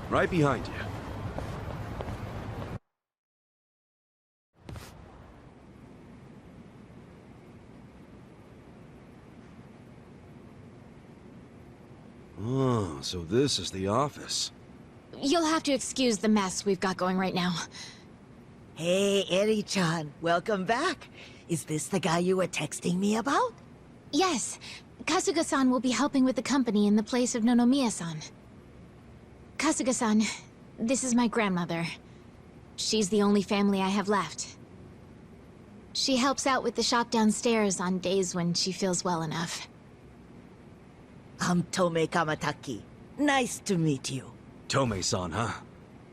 Right behind you. Oh, so this is the office. You'll have to excuse the mess we've got going right now. Hey, Eri-chan, welcome back. Is this the guy you were texting me about? Yes. Kasuga-san will be helping with the company in the place of Nonomiya-san. Kasuga-san, this is my grandmother. She's the only family I have left. She helps out with the shop downstairs on days when she feels well enough. I'm Tome Kamataki. Nice to meet you. Tome-san, huh?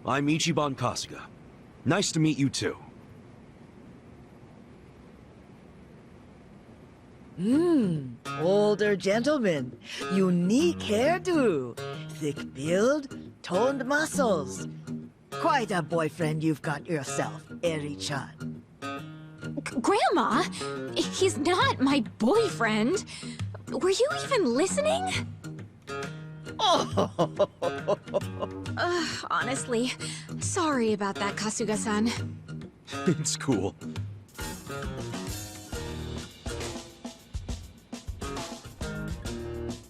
I'm Ichiban Kasuga. Nice to meet you too. Older gentleman. Unique hairdo. Thick build, toned muscles. Quite a boyfriend you've got yourself, Eri-chan. Grandma? He's not my boyfriend. Were you even listening? Oh! Honestly, sorry about that, Kasuga-san. It's cool.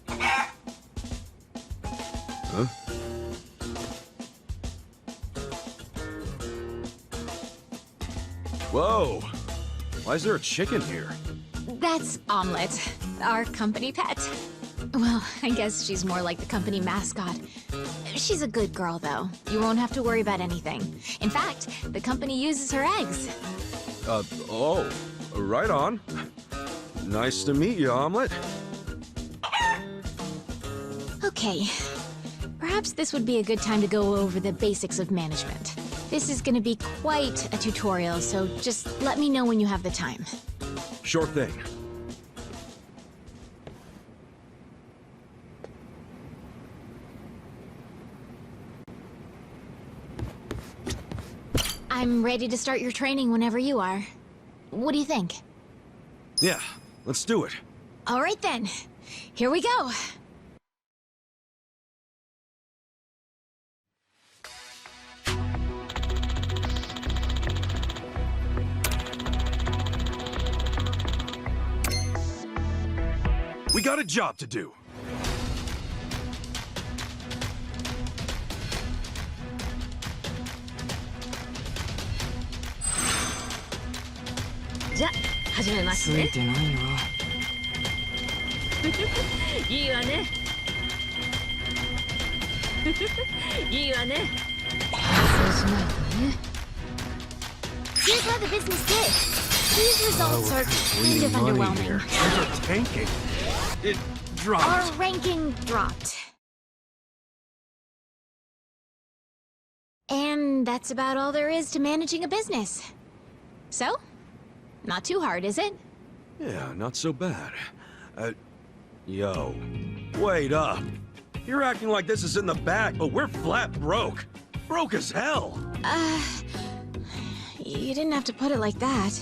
Huh? Whoa! Why is there a chicken here? That's Omelette, our company pet. Well, I guess she's more like the company mascot. She's a good girl, though. You won't have to worry about anything. In fact, the company uses her eggs. Oh, right on. Nice to meet you, Omelette. Okay. Perhaps this would be a good time to go over the basics of management. This is gonna be quite a tutorial, so just let me know when you have the time. Sure thing. I'm ready to start your training whenever you are. What do you think? Yeah, let's do it. All right then. Here we go. We got a job to do. Here's how the business did. These results are kind of underwhelming. Things are tanking. It dropped. Our ranking dropped. And that's about all there is to managing a business. So, not too hard, is it? Yeah, not so bad. Yo, wait up. You're acting like this is in the bag, but we're flat broke. Broke as hell. You didn't have to put it like that.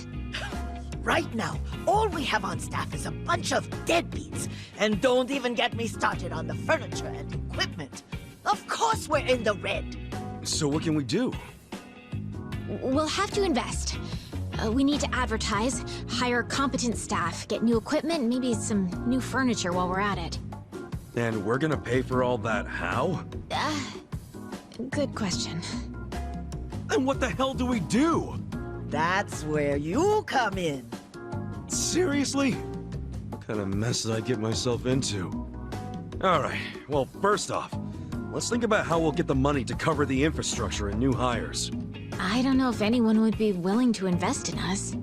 Right now, all we have on staff is a bunch of deadbeats. And don't even get me started on the furniture and equipment. Of course we're in the red. So what can we do? We'll have to invest. We need to advertise, hire competent staff, get new equipment, maybe some new furniture while we're at it. And we're gonna pay for all that how? Good question. And what the hell do we do? That's where you come in. Seriously? What kind of mess did I get myself into? Alright, well, first off, let's think about how we'll get the money to cover the infrastructure and new hires. I don't know if anyone would be willing to invest in us.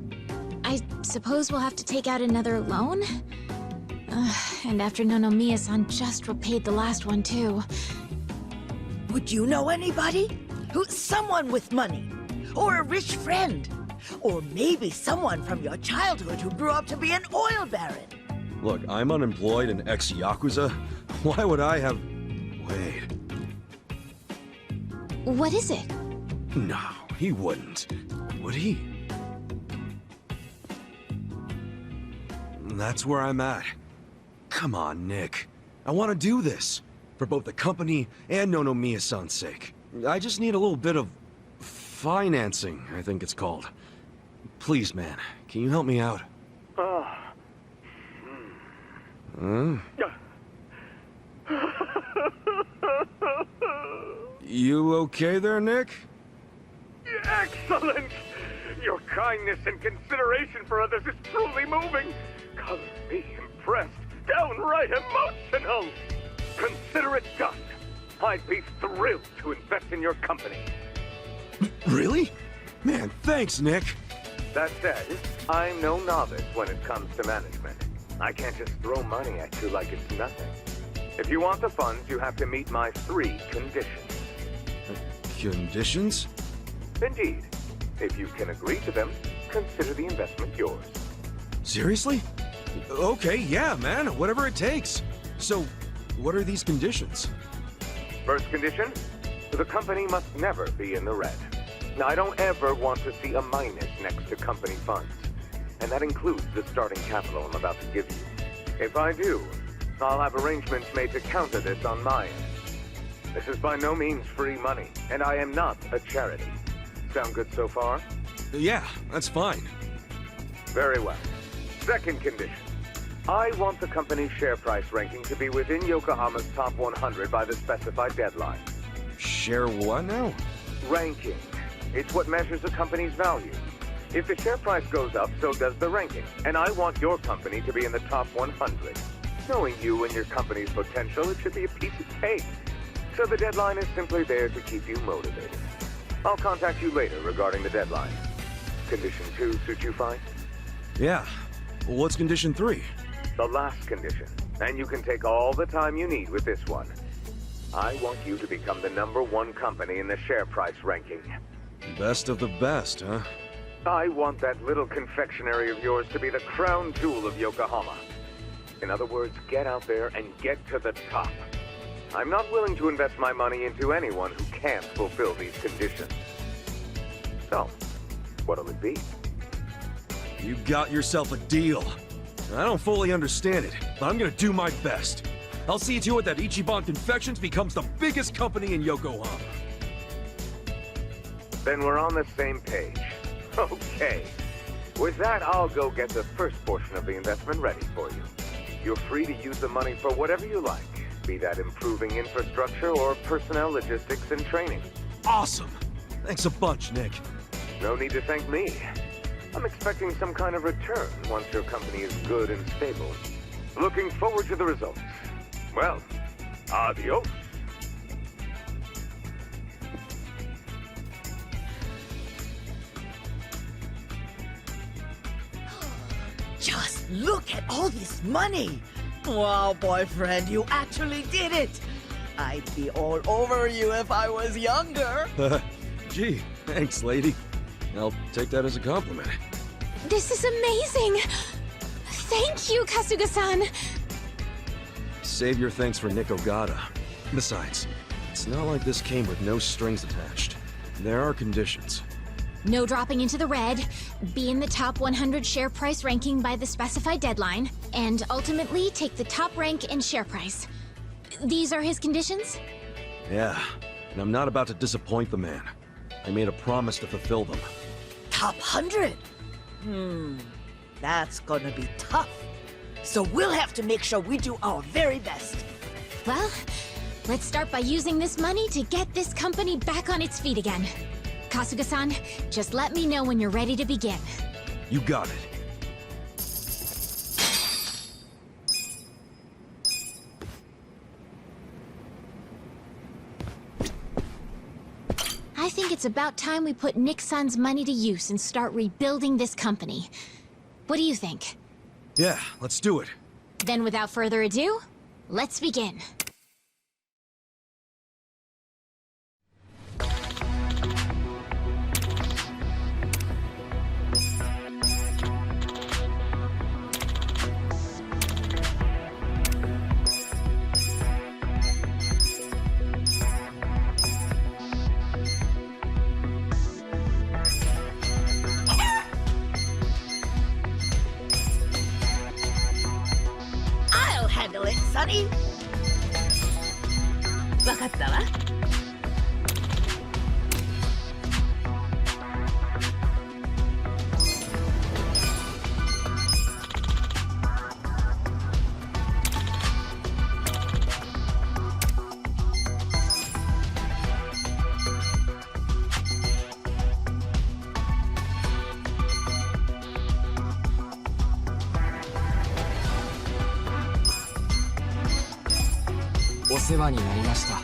I suppose we'll have to take out another loan? And after Nonomiya-san just repaid the last one, too. Would you know anybody? Someone with money? Or a rich friend? Or maybe someone from your childhood who grew up to be an oil baron? Look, I'm unemployed and ex-Yakuza. Why would I have... Wait. What is it? No, he wouldn't. Would he? That's where I'm at. Come on, Nick. I want to do this. For both the company and Nonomiya-san's sake. I just need a little bit of... financing, I think it's called. Please, man, can you help me out? Huh? You okay there, Nick? Excellent! Your kindness and consideration for others is truly moving. Colors me impressed, downright emotional. Consider it done. I'd be thrilled to invest in your company. Really? Man, thanks, Nick. That said, I'm no novice when it comes to management. I can't just throw money at you like it's nothing. If you want the funds, you have to meet my 3 conditions. Conditions? Indeed. If you can agree to them, consider the investment yours. Seriously? Okay, yeah, man, whatever it takes. So, what are these conditions? First condition, the company must never be in the red. Now, I don't ever want to see a minus next to company funds. And that includes the starting capital I'm about to give you. If I do, I'll have arrangements made to counter this on my end. This is by no means free money, and I am not a charity. Sound good so far? Yeah, that's fine. Very well. Second condition. I want the company's share price ranking to be within Yokohama's top 100 by the specified deadline. Share what now? Ranking. It's what measures a company's value. If the share price goes up, so does the ranking. And I want your company to be in the top 100. Knowing you and your company's potential, it should be a piece of cake. So the deadline is simply there to keep you motivated. I'll contact you later regarding the deadline. Condition 2 suit you fine? Yeah. Well, what's condition 3? The last condition. And you can take all the time you need with this one. I want you to become the #1 company in the share price ranking. Best of the best, huh? I want that little confectionery of yours to be the crown jewel of Yokohama. In other words, get out there and get to the top. I'm not willing to invest my money into anyone who can't fulfill these conditions. So, what'll it be? You got yourself a deal. I don't fully understand it, but I'm gonna do my best. I'll see to it that Ichiban Confections becomes the biggest company in Yokohama. Then we're on the same page. Okay. With that, I'll go get the first portion of the investment ready for you. You're free to use the money for whatever you like, be that improving infrastructure or personnel logistics and training. Awesome! Thanks a bunch, Nick. No need to thank me. I'm expecting some kind of return once your company is good and stable. Looking forward to the results. Well, adios. Just look at all this money! Wow, boyfriend, you actually did it! I'd be all over you if I was younger. Gee, thanks, lady. I'll take that as a compliment. This is amazing! Thank you, Kasuga-san! Save your thanks for Nick Ogata. Besides, it's not like this came with no strings attached. There are conditions. No dropping into the red, be in the top 100 share price ranking by the specified deadline, and ultimately take the top rank in share price. These are his conditions? Yeah, and I'm not about to disappoint the man. I made a promise to fulfill them. Top 100? That's gonna be tough. So we'll have to make sure we do our very best. Well, let's start by using this money to get this company back on its feet again. Kasuga-san, just let me know when you're ready to begin. You got it. I think it's about time we put Nick-san's money to use and start rebuilding this company. What do you think? Yeah, let's do it. Then without further ado, let's begin. Handle it, Sonny. わかったわ。お世話になりました。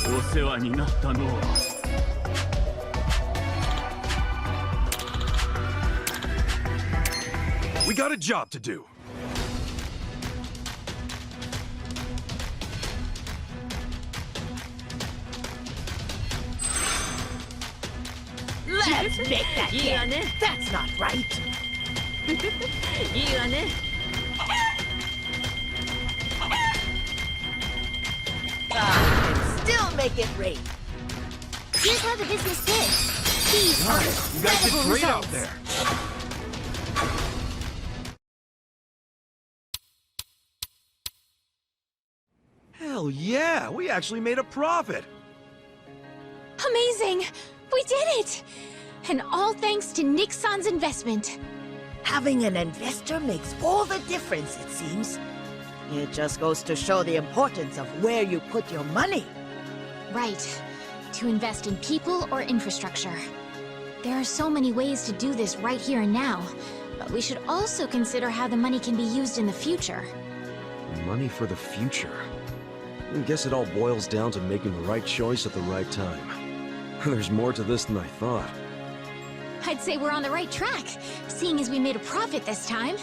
お世話になったの。We got a job to do. Let's make that again. That's not right. いいわね。Still make it rain. Here's how the business is. These are You guys did incredible great out results. there. Hell yeah, we actually made a profit. Amazing! We did it! And all thanks to Nick-san's investment. Having an investor makes all the difference, it seems. It just goes to show the importance of where you put your money. Right. To invest in people or infrastructure. There are so many ways to do this right here and now, but we should also consider how the money can be used in the future. Money for the future. I guess it all boils down to making the right choice at the right time. There's more to this than I thought. I'd say we're on the right track, seeing as we made a profit this time.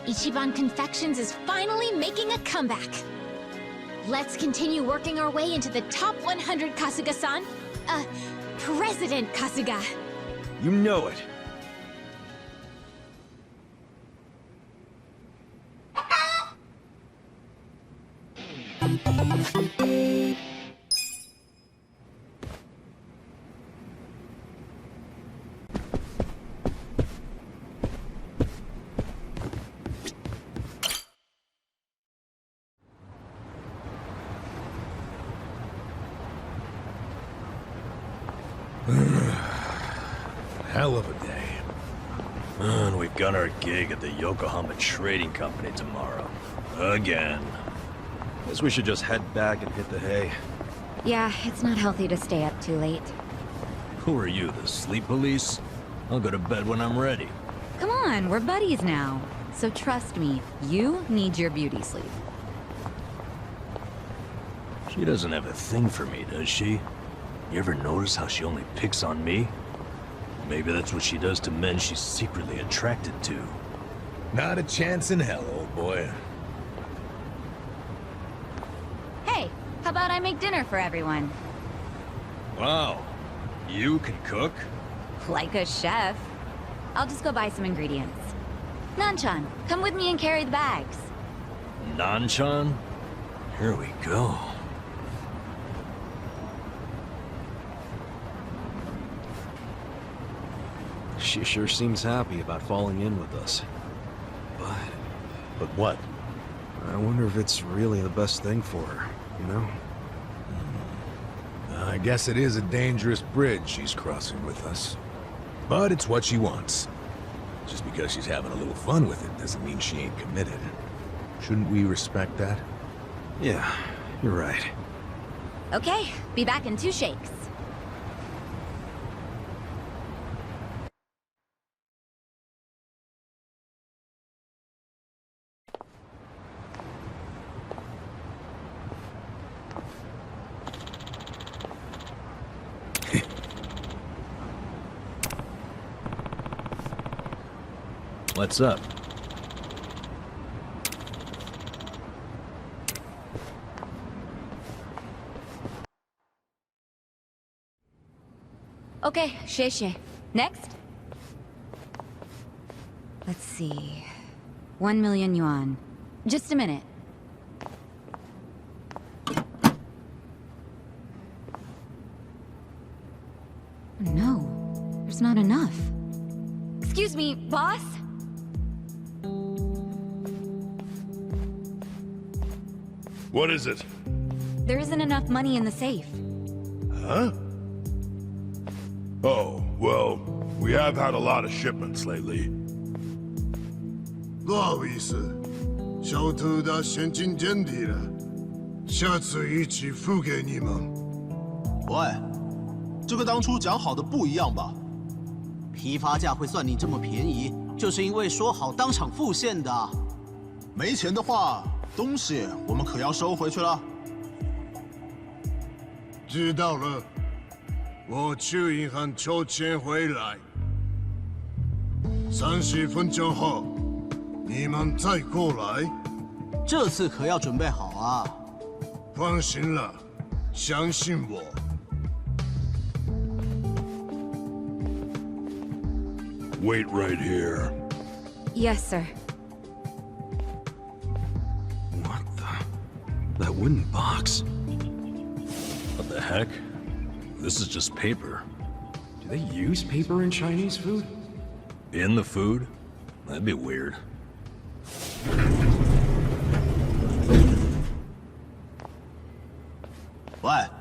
Ichiban Confections is finally making a comeback. Let's continue working our way into the top 100, Kasuga-san. President Kasuga. You know it. Hell of a day. And we've got our gig at the Yokohama Trading Company tomorrow. Again. Guess we should just head back and hit the hay. Yeah, it's not healthy to stay up too late. Who are you, the sleep police? I'll go to bed when I'm ready. Come on, we're buddies now. So trust me, you need your beauty sleep. She doesn't have a thing for me, does she? You ever notice how she only picks on me? Maybe that's what she does to men she's secretly attracted to. Not a chance in hell, old boy. Hey, how about I make dinner for everyone? Wow. You can cook? Like a chef. I'll just go buy some ingredients. Nanchan, come with me and carry the bags. Nanchan? Here we go. She sure seems happy about falling in with us. But what? I wonder if it's really the best thing for her, you know? I guess it is a dangerous bridge she's crossing with us. But it's what she wants. Just because she's having a little fun with it doesn't mean she ain't committed. Shouldn't we respect that? Yeah, you're right. Okay, be back in 2 shakes. What's up? Okay, Sheshe. Next? Let's see. 1 million yuan. Just a minute. No, there's not enough. Excuse me, boss? What is it? There isn't enough money in the safe. Huh? Oh, well, we have had a lot of shipments lately. 不好意思，小偷的现金见底了，下次一起付给你们。喂，这跟当初讲好的不一样吧？批发价会算你这么便宜，就是因为说好当场付现的。没钱的话，东西我们可要收回去了。知道了，我去银行抽钱回来。30分钟后，你们再过来。这次可要准备好啊！放心了，相信我。Wait right here. Yes, sir. What the? That wooden box? What the heck? This is just paper. Do they use paper in Chinese food? In the food? That'd be weird. What?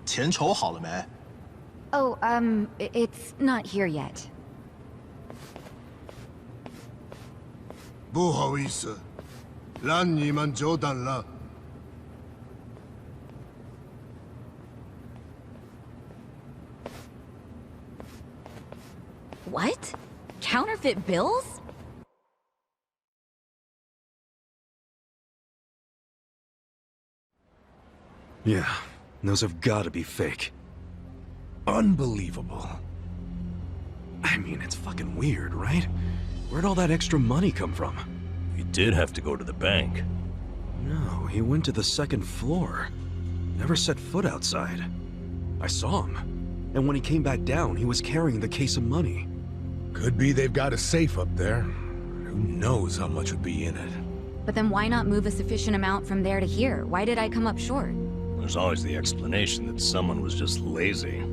钱筹好了没? Oh, it's not here yet. 不好意思，让你们久等了。What? Counterfeit bills? Yeah, those have got to be fake. Unbelievable. I mean, it's fucking weird, right? Where'd all that extra money come from? We did have to go to the bank. No, he went to the second floor. Never set foot outside. I saw him. And when he came back down, he was carrying the case of money. Could be they've got a safe up there. Who knows how much would be in it? But then why not move a sufficient amount from there to here? Why did I come up short? There's always the explanation that someone was just lazy.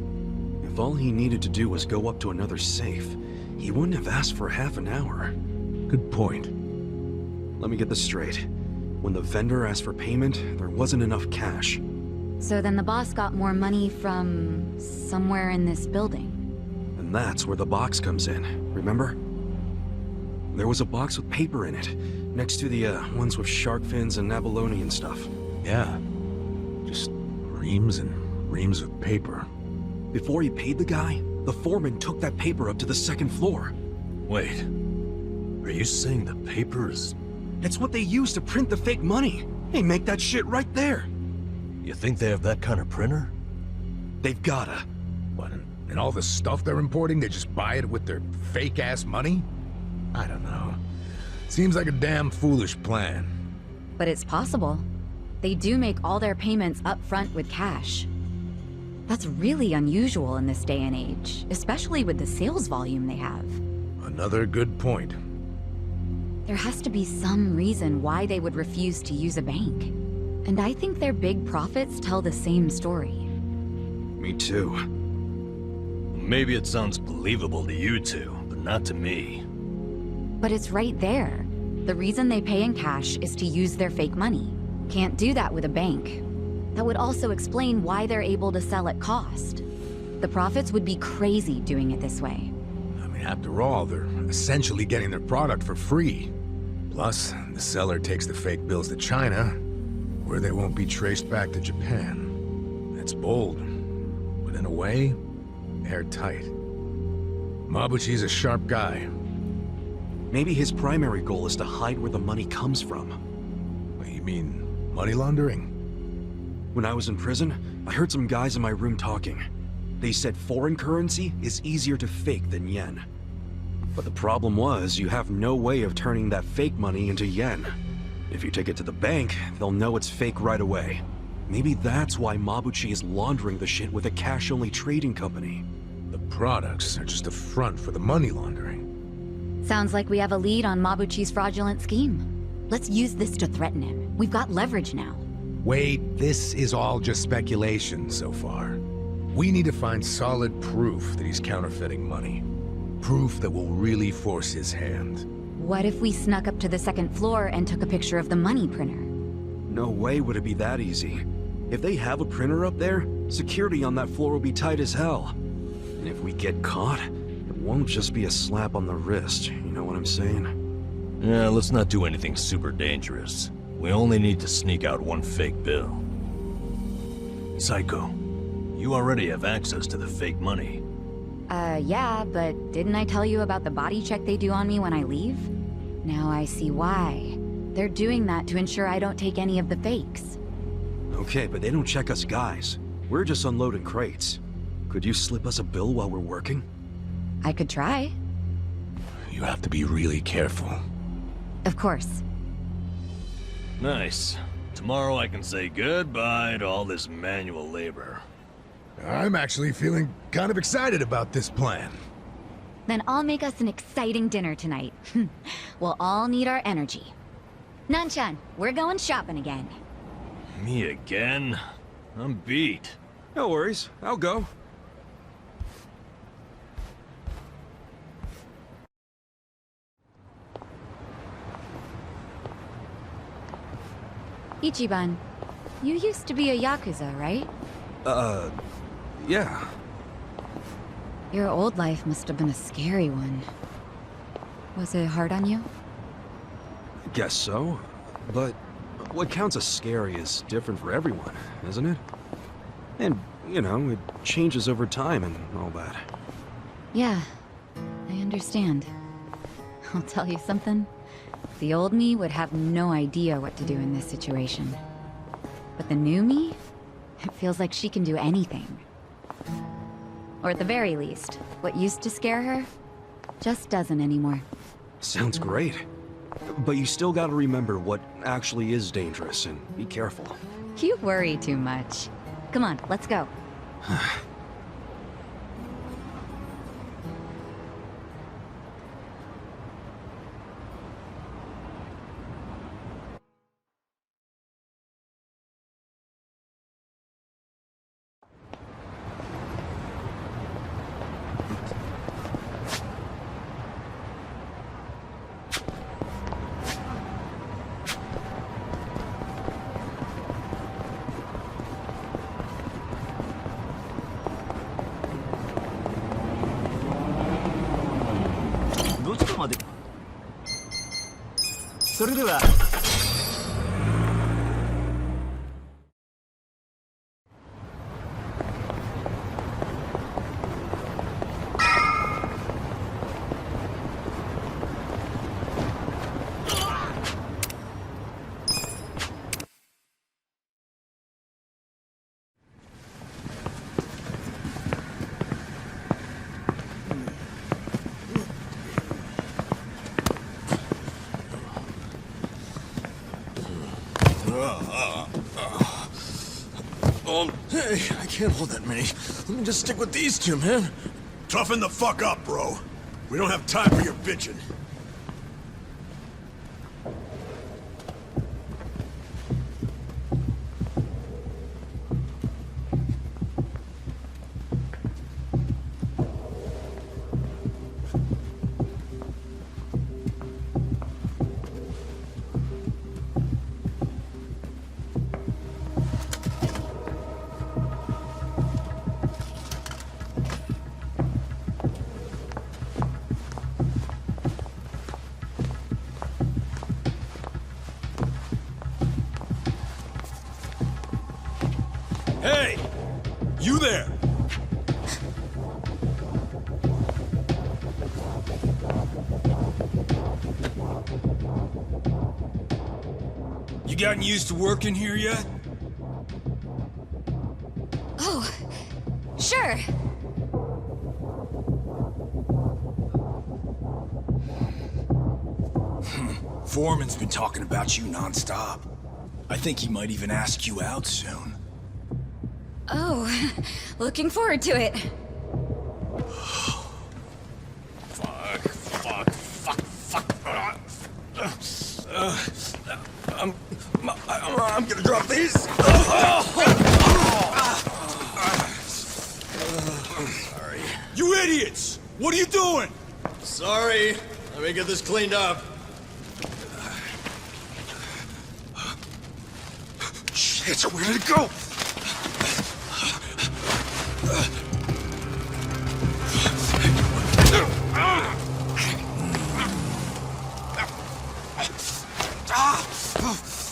If all he needed to do was go up to another safe, he wouldn't have asked for half an hour. Good point. Let me get this straight. When the vendor asked for payment, there wasn't enough cash. So then the boss got more money from somewhere in this building. And that's where the box comes in, remember? There was a box with paper in it, next to the ones with shark fins and abalone and stuff. Yeah. Just reams and reams of paper. Before he paid the guy, the foreman took that paper up to the second floor. Wait, are you saying the paper is... It's what they use to print the fake money. They make that shit right there. You think they have that kind of printer? They've gotta. What, and all the stuff they're importing, they just buy it with their fake-ass money? I don't know. Seems like a damn foolish plan. But it's possible. They do make all their payments up front with cash. That's really unusual in this day and age, especially with the sales volume they have. Another good point. There has to be some reason why they would refuse to use a bank. And I think their big profits tell the same story. Me too. Maybe it sounds believable to you two, but not to me. But it's right there. The reason they pay in cash is to use their fake money. Can't do that with a bank. That would also explain why they're able to sell at cost. The profits would be crazy doing it this way. I mean, after all, they're essentially getting their product for free. Plus, the seller takes the fake bills to China, where they won't be traced back to Japan. It's bold, but in a way, airtight. Mabuchi's a sharp guy. Maybe his primary goal is to hide where the money comes from. What, you mean money laundering? When I was in prison, I heard some guys in my room talking. They said foreign currency is easier to fake than yen. But the problem was, you have no way of turning that fake money into yen. If you take it to the bank, they'll know it's fake right away. Maybe that's why Mabuchi is laundering the shit with a cash-only trading company. The products are just a front for the money laundering. Sounds like we have a lead on Mabuchi's fraudulent scheme. Let's use this to threaten him. We've got leverage now. Wait, this is all just speculation so far. We need to find solid proof that he's counterfeiting money. Proof that will really force his hand. What if we snuck up to the second floor and took a picture of the money printer? No way would it be that easy. If they have a printer up there, security on that floor will be tight as hell. And if we get caught, it won't just be a slap on the wrist, you know what I'm saying? Yeah, let's not do anything super dangerous. We only need to sneak out one fake bill. Saeko, you already have access to the fake money. Yeah, but didn't I tell you about the body check they do on me when I leave? Now I see why. They're doing that to ensure I don't take any of the fakes. Okay, but they don't check us guys. We're just unloading crates. Could you slip us a bill while we're working? I could try. You have to be really careful. Of course. Nice. Tomorrow I can say goodbye to all this manual labor. I'm actually feeling kind of excited about this plan. Then I'll make us an exciting dinner tonight. We'll all need our energy. Nanchan, we're going shopping again. Me again? I'm beat. No worries, I'll go. Ichiban, you used to be a Yakuza, right? Yeah. Your old life must have been a scary one. Was it hard on you? Guess so. But what counts as scary is different for everyone, isn't it? And, you know, it changes over time and all that. Yeah, I understand. I'll tell you something. The old me would have no idea what to do in this situation. But the new me? It feels like she can do anything. Or at the very least, what used to scare her just doesn't anymore. Sounds great. But you still gotta remember what actually is dangerous and be careful. You worry too much. Come on, let's go. Hey, I can't hold that many. Let me just stick with these two, man. Toughen the fuck up, bro. We don't have time for your bitching. Hey! You there! You gotten used to working here yet? Oh, sure. Foreman's been talking about you nonstop. I think he might even ask you out soon. Oh, looking forward to it. I'm gonna drop these. Sorry. You idiots! What are you doing? Sorry. Let me get this cleaned up. Shit, where did it go?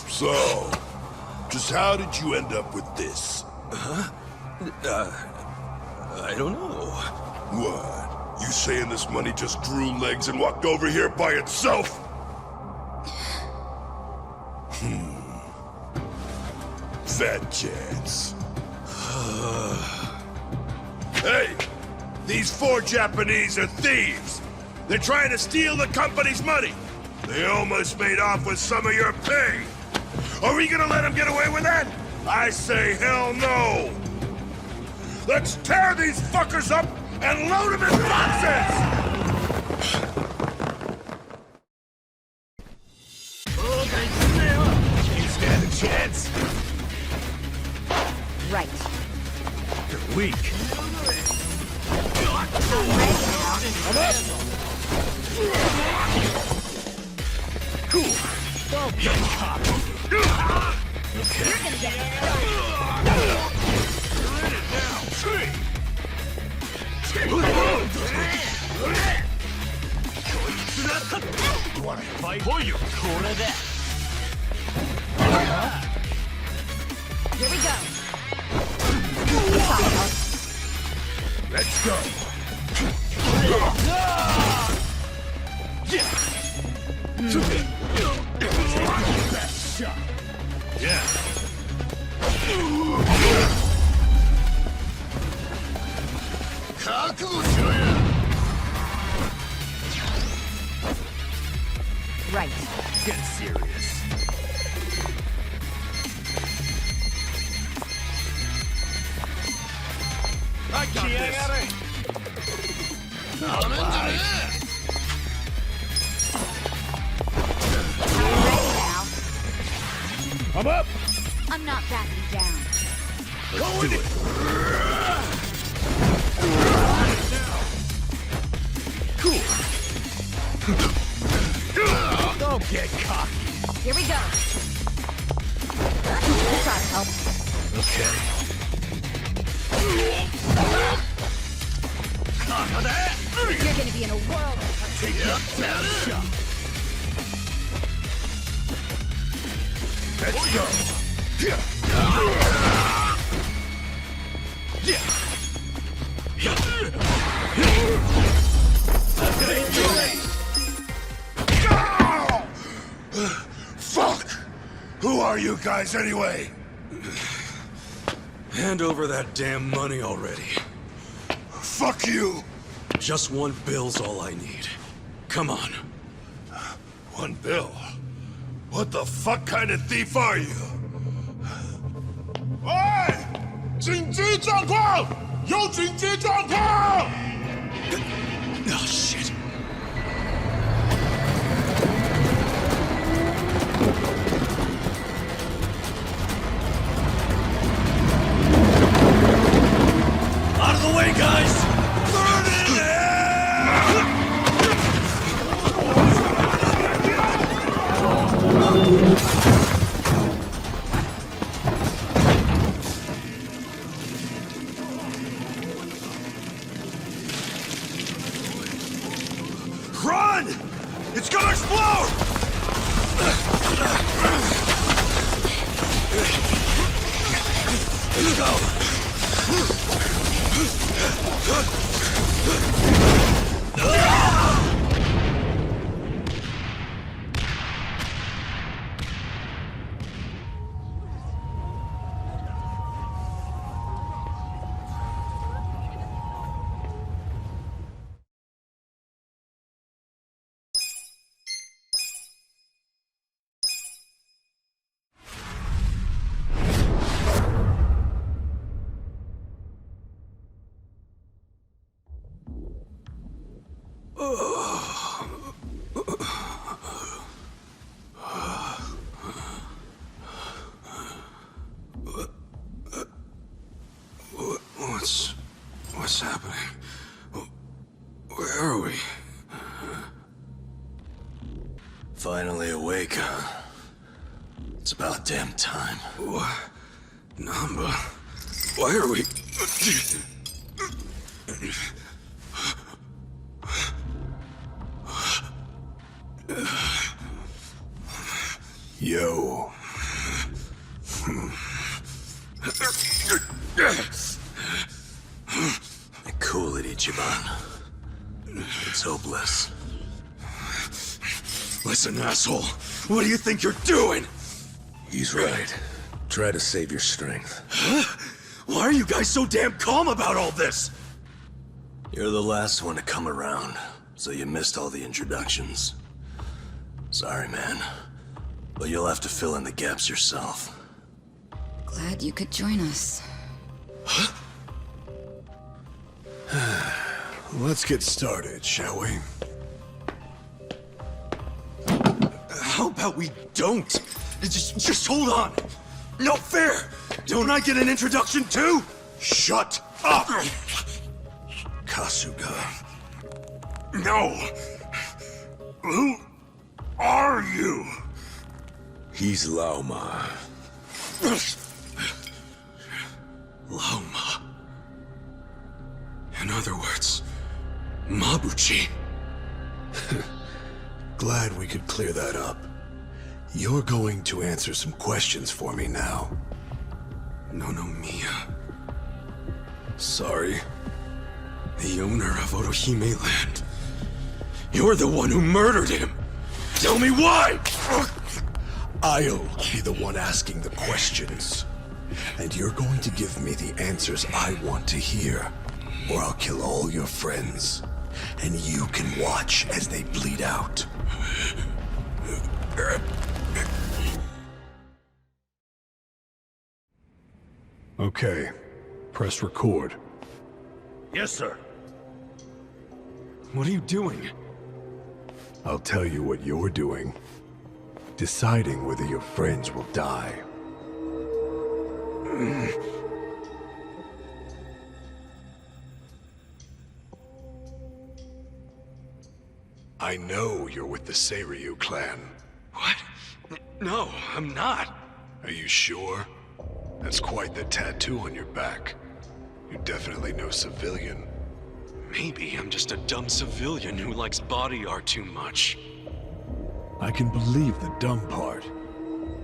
So, just how did you end up with this? I don't know. What? You saying this money just grew legs and walked over here by itself? Fat chance. Hey! These 4 Japanese are thieves! They're trying to steal the company's money! They almost made off with some of your pay! Are we gonna let them get away with that? I say hell no! Let's tear these fuckers up and load them in boxes! You stand a chance. Right. You're weak. I'm up. Cool. Well done, cop. Okay. You're gonna get You wanna fight? Here we go. Let's go. Yeah. Best shot. Yeah. Right. I'm up! I'm not backing down. Let's do it! Cool! Don't get cocky! Here we go. This ought to help. Okay. You're gonna be in a whirl. Take that down shot! Let's go! Fuck! Who are you guys anyway? Hand over that damn money already. Fuck you! Just one bill's all I need. Come on. 1 bill? What the fuck kind of thief are you? Oi! 紧急状况！有紧急状况！ Oh, shit. Out of the way, guys! Burn in Run! It's gonna explode! Let's go! What's happening? Where are we? Finally awake, huh? It's about damn time. What? Nanba? Why are we... Yo. Cool it, Ichiban. It's hopeless. Listen, asshole. What do you think you're doing? He's right. Try to save your strength. Huh? Why are you guys so damn calm about all this? You're the last one to come around, so you missed all the introductions. Sorry, man. But you'll have to fill in the gaps yourself. Glad you could join us. Let's get started, shall we? How about we don't? Just hold on. No fair! Don't I get an introduction too? Shut up! Kasuga. No! Who are you? He's Laoma. Laoma. In other words, Mabuchi. Glad we could clear that up. You're going to answer some questions for me now. No, Mia. Sorry. The owner of Otohime Land. You're the one who murdered him! Tell me why! I'll be the one asking the questions. And you're going to give me the answers I want to hear, or I'll kill all your friends. And you can watch as they bleed out. Okay. Press record. Yes, sir. What are you doing? I'll tell you what you're doing. Deciding whether your friends will die I know you're with the Seiryu clan. What? No, I'm not. Are you sure? That's quite the tattoo on your back. You're definitely no civilian. Maybe I'm just a dumb civilian who likes body art too much. I can believe the dumb part.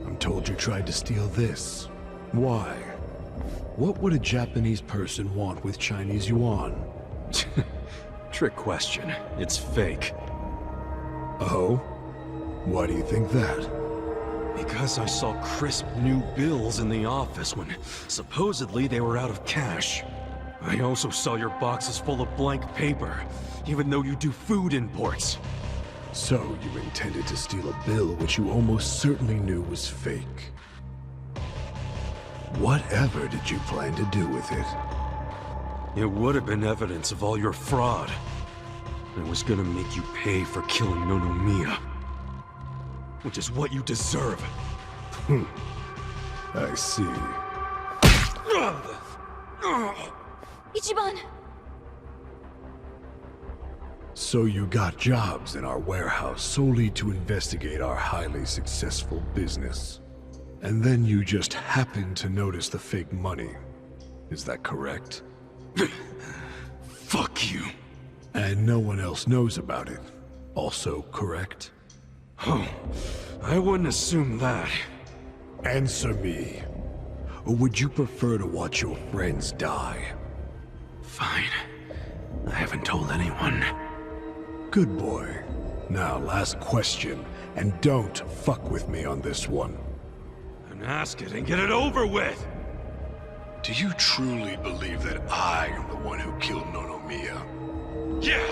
I'm told you tried to steal this. Why? What would a Japanese person want with Chinese yuan? Trick question. It's fake. Oh? Why do you think that? Because I saw crisp new bills in the office when supposedly they were out of cash. I also saw your boxes full of blank paper, even though you do food imports. So you intended to steal a bill which you almost certainly knew was fake. Whatever did you plan to do with it? It would have been evidence of all your fraud. I was gonna make you pay for killing Nonomiya. Which is what you deserve. I see. Ichiban! So you got jobs in our warehouse solely to investigate our highly successful business. And then you just happened to notice the fake money. Is that correct? Fuck you. And no one else knows about it. Also correct? Oh, I wouldn't assume that. Answer me. Or would you prefer to watch your friends die? Fine. I haven't told anyone. Good boy. Now, last question, and don't fuck with me on this one. Then ask it and get it over with! Do you truly believe that I am the one who killed Nonomiya? Yeah!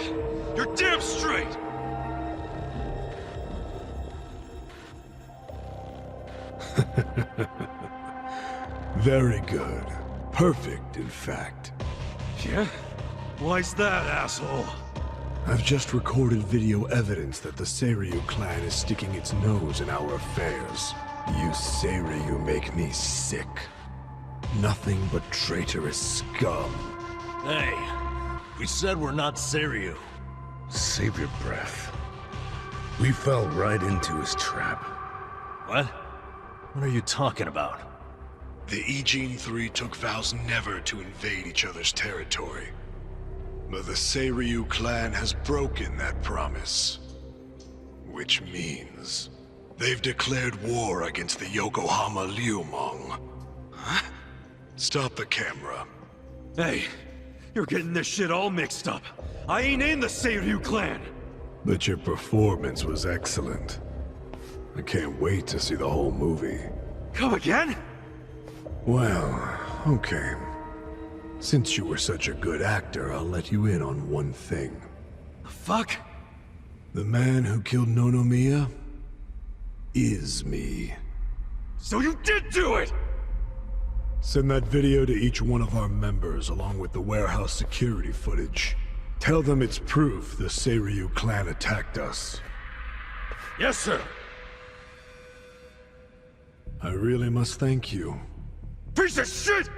You're damn straight! Very good. Perfect, in fact. Yeah? Why's that, asshole? I've just recorded video evidence that the Seiryu clan is sticking its nose in our affairs. You Seiryu make me sick. Nothing but traitorous scum. Hey, we said we're not Seiryu. Save your breath. We fell right into his trap. What? What are you talking about? The Ijin Three took vows never to invade each other's territory. But the Seiryu clan has broken that promise. Which means they've declared war against the Yokohama Liumang. Huh? Stop the camera. Hey, you're getting this shit all mixed up. I ain't in the Seiryu clan! But your performance was excellent. I can't wait to see the whole movie. Come again? Well, okay. Since you were such a good actor, I'll let you in on one thing. The fuck? The man who killed Nonomiya is me. So you did do it! Send that video to each one of our members, along with the warehouse security footage. Tell them it's proof the Seiryu clan attacked us. Yes, sir! I really must thank you. Piece of shit!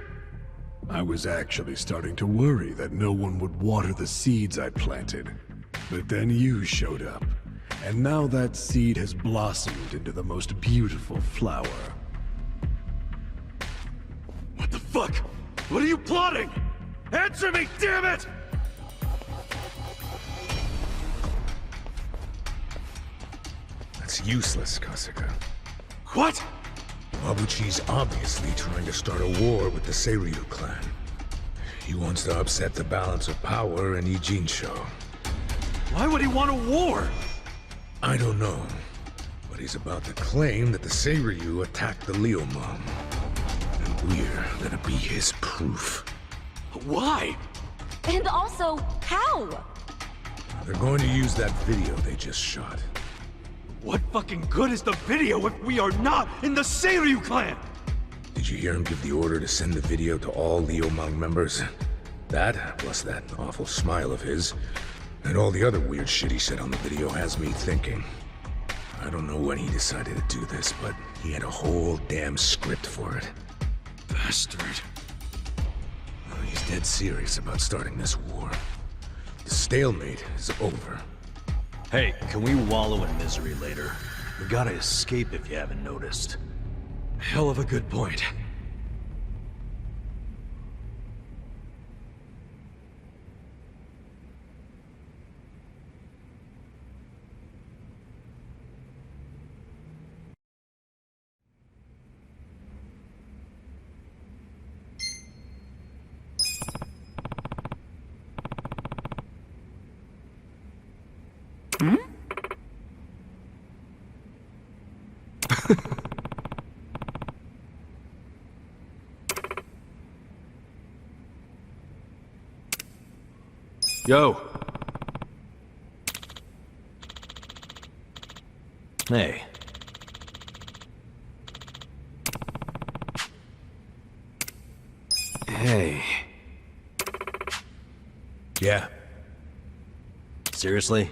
I was actually starting to worry that no one would water the seeds I planted. But then you showed up, and now that seed has blossomed into the most beautiful flower. What the fuck? What are you plotting? Answer me, damn it! That's useless, Kasuga. What? Wabuchi's obviously trying to start a war with the Seiryu clan. He wants to upset the balance of power in Ijinsho. Why would he want a war? I don't know, but he's about to claim that the Seiryu attacked the Liumang. And we're gonna be his proof. Why? And also, how? They're going to use that video they just shot. What fucking good is the video if we are not in the Seiryu clan? Did you hear him give the order to send the video to all Liumang members? That, plus that awful smile of his, and all the other weird shit he said on the video has me thinking. I don't know when he decided to do this, but he had a whole damn script for it. Bastard. Oh, he's dead serious about starting this war. The stalemate is over. Hey, can we wallow in misery later? We gotta escape if you haven't noticed. Hell of a good point. Yo. Hey. Hey. Yeah. Seriously?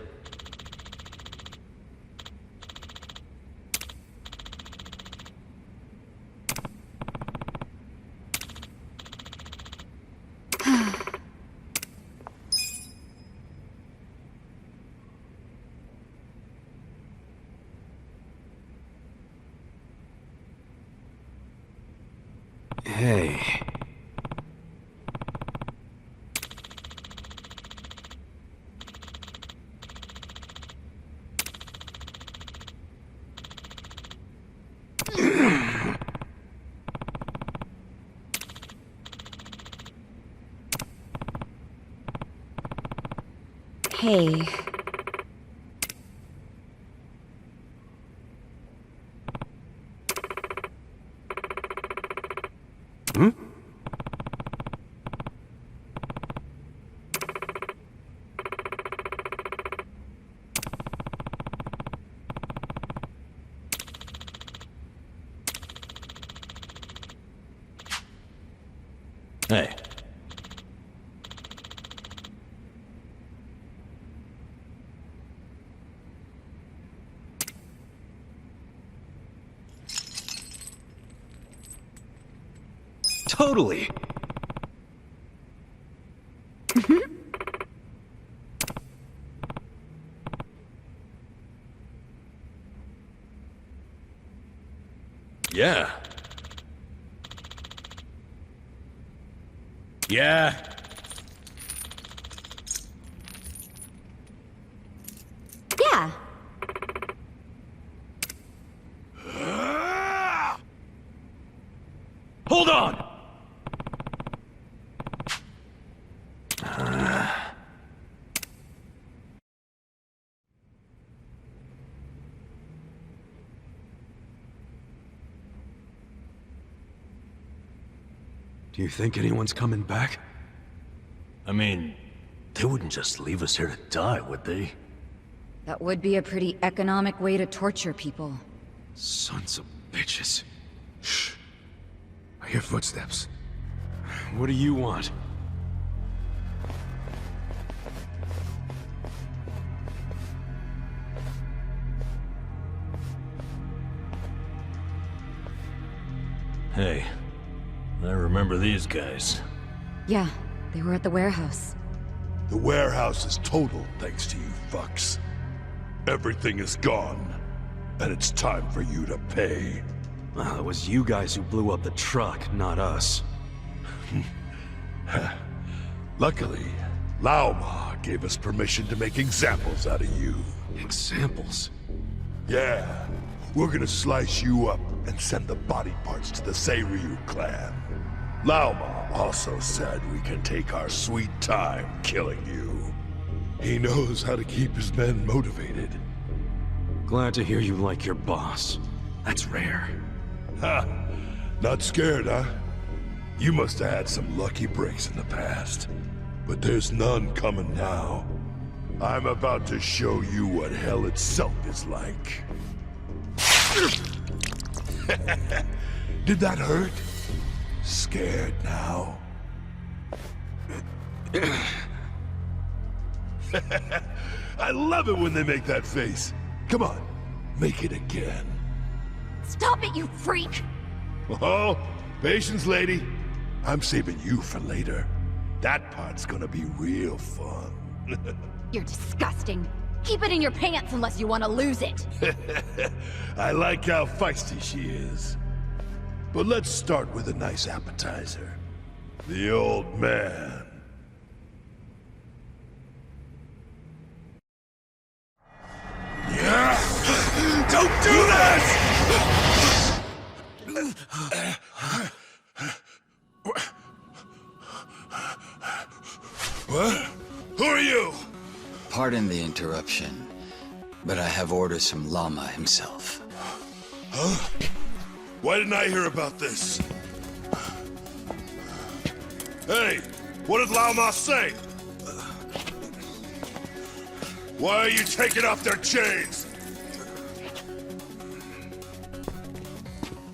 Hey. Hey. Hmm? Hey. Totally. Yeah. Yeah. Yeah. Hold on! Do you think anyone's coming back? I mean, they wouldn't just leave us here to die, would they? That would be a pretty economic way to torture people. Sons of bitches. Shh. I hear footsteps. What do you want? Hey, I remember these guys. Yeah, they were at the warehouse. The warehouse is total thanks to you fucks. Everything is gone, and it's time for you to pay. Well, it was you guys who blew up the truck, not us. Luckily, Laoma gave us permission to make examples out of you. Examples? Yeah, we're gonna slice you up and send the body parts to the Seiryu clan. Laoma also said we can take our sweet time killing you. He knows how to keep his men motivated. Glad to hear you like your boss. That's rare. Ha! Not scared, huh? You must have had some lucky breaks in the past. But there's none coming now. I'm about to show you what hell itself is like. Did that hurt? Scared now? I love it when they make that face. Come on, make it again. Stop it, you freak! Oh, Patience, lady. I'm saving you for later. That part's gonna be real fun. You're disgusting. Keep it in your pants unless you want to lose it. I like how feisty she is. But let's start with a nice appetizer. The old man. Yeah! Don't do this! What? Who are you? Pardon the interruption, but I have orders from Lama himself. Huh? Why didn't I hear about this? Hey, what did Lama say? Why are you taking off their chains?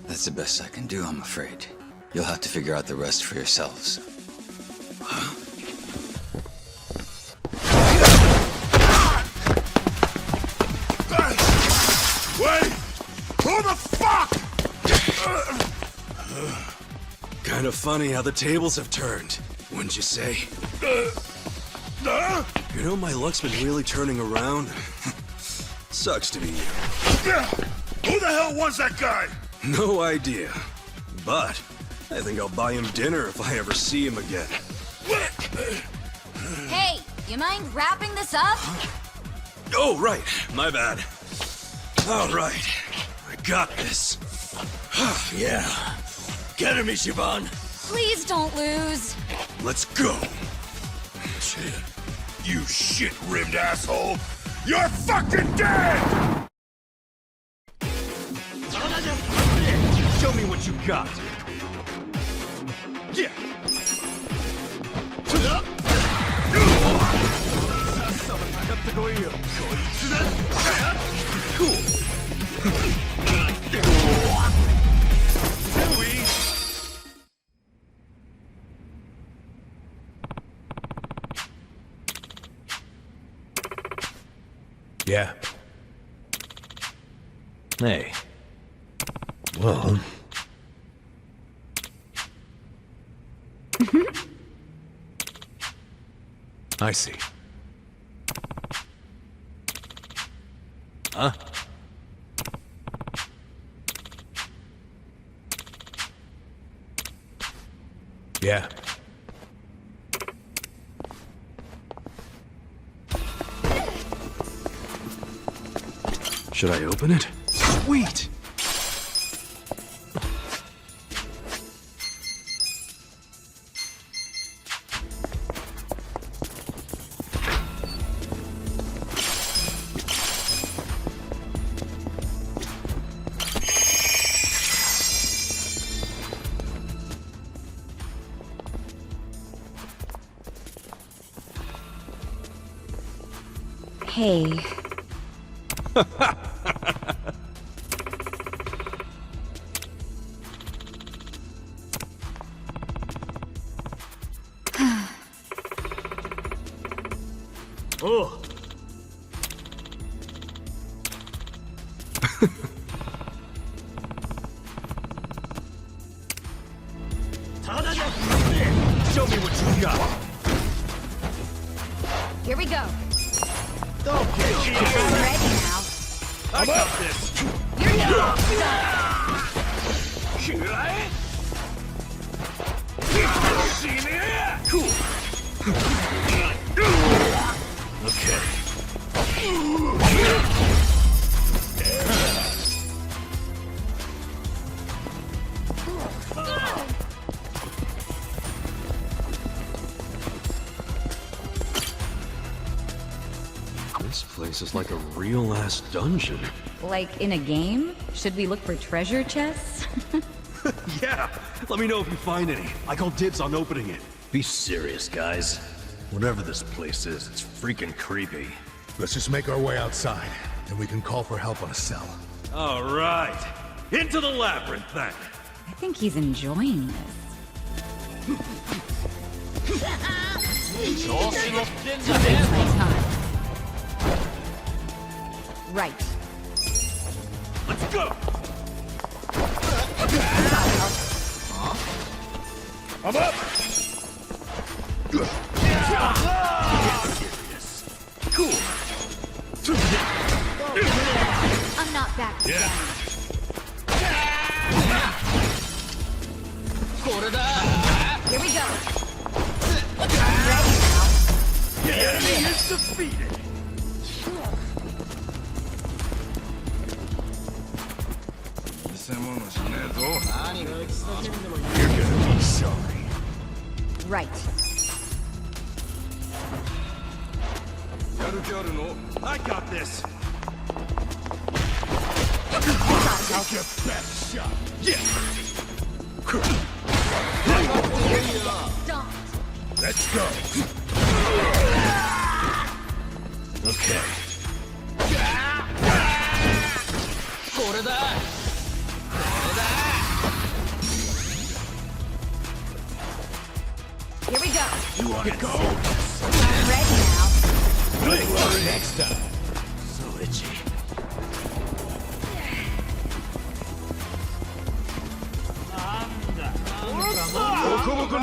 That's the best I can do, I'm afraid. You'll have to figure out the rest for yourselves. Wait! Who the fuck? Kind of funny how the tables have turned, wouldn't you say? You know, my luck's been really turning around. Sucks to be you. Who the hell was that guy? No idea. But I think I'll buy him dinner if I ever see him again. Hey, you mind wrapping this up? Oh, right. My bad. All right. I got this. Yeah. Get him, Ichiban. Please don't lose. Let's go. You shit-ribbed asshole! You're fucking dead! Show me what you got. Yeah. Yeah. Hey. Well... I see. Huh? Yeah. Should I open it? Sweet! Hey. Oh. Show me what you got. Here we go. Okay, I'm ready now. I got this. You're not Cool. Okay. This place is like a real-ass dungeon. Like in a game? Should we look for treasure chests? Yeah! Let me know if you find any. I call dibs on opening it. Be serious, guys. Whatever this place is, it's freaking creepy. Let's just make our way outside, and we can call for help on a cell. All right. Into the labyrinth, then. I think he's enjoying this. Right. Let's go. I'm up! Get serious. Cool. I'm not back down. Here we go. Ready now. The enemy is defeated. You're gonna be sorry. Right. I got this. Take your best shot. Yeah. Stomped. Let's go. Okay. Here we go. You want to go? I'm ready now. Next time. So itchy.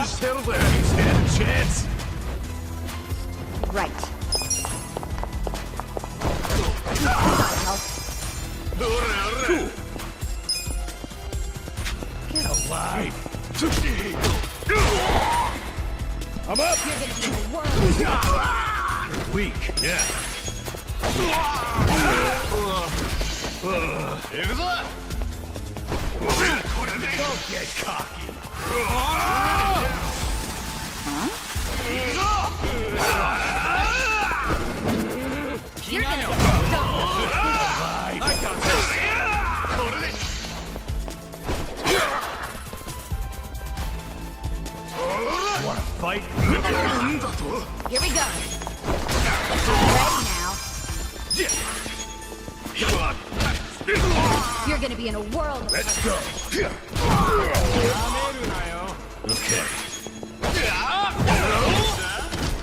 Stand a chance. Right. Cool. Get alive. I'm up. You're gonna be the world. Weak. Yeah. Don't get cocky. You're gonna get stomped. I got this. Wanna fight? Here we go. Ready now. You're gonna be in a world of Let's go. Okay.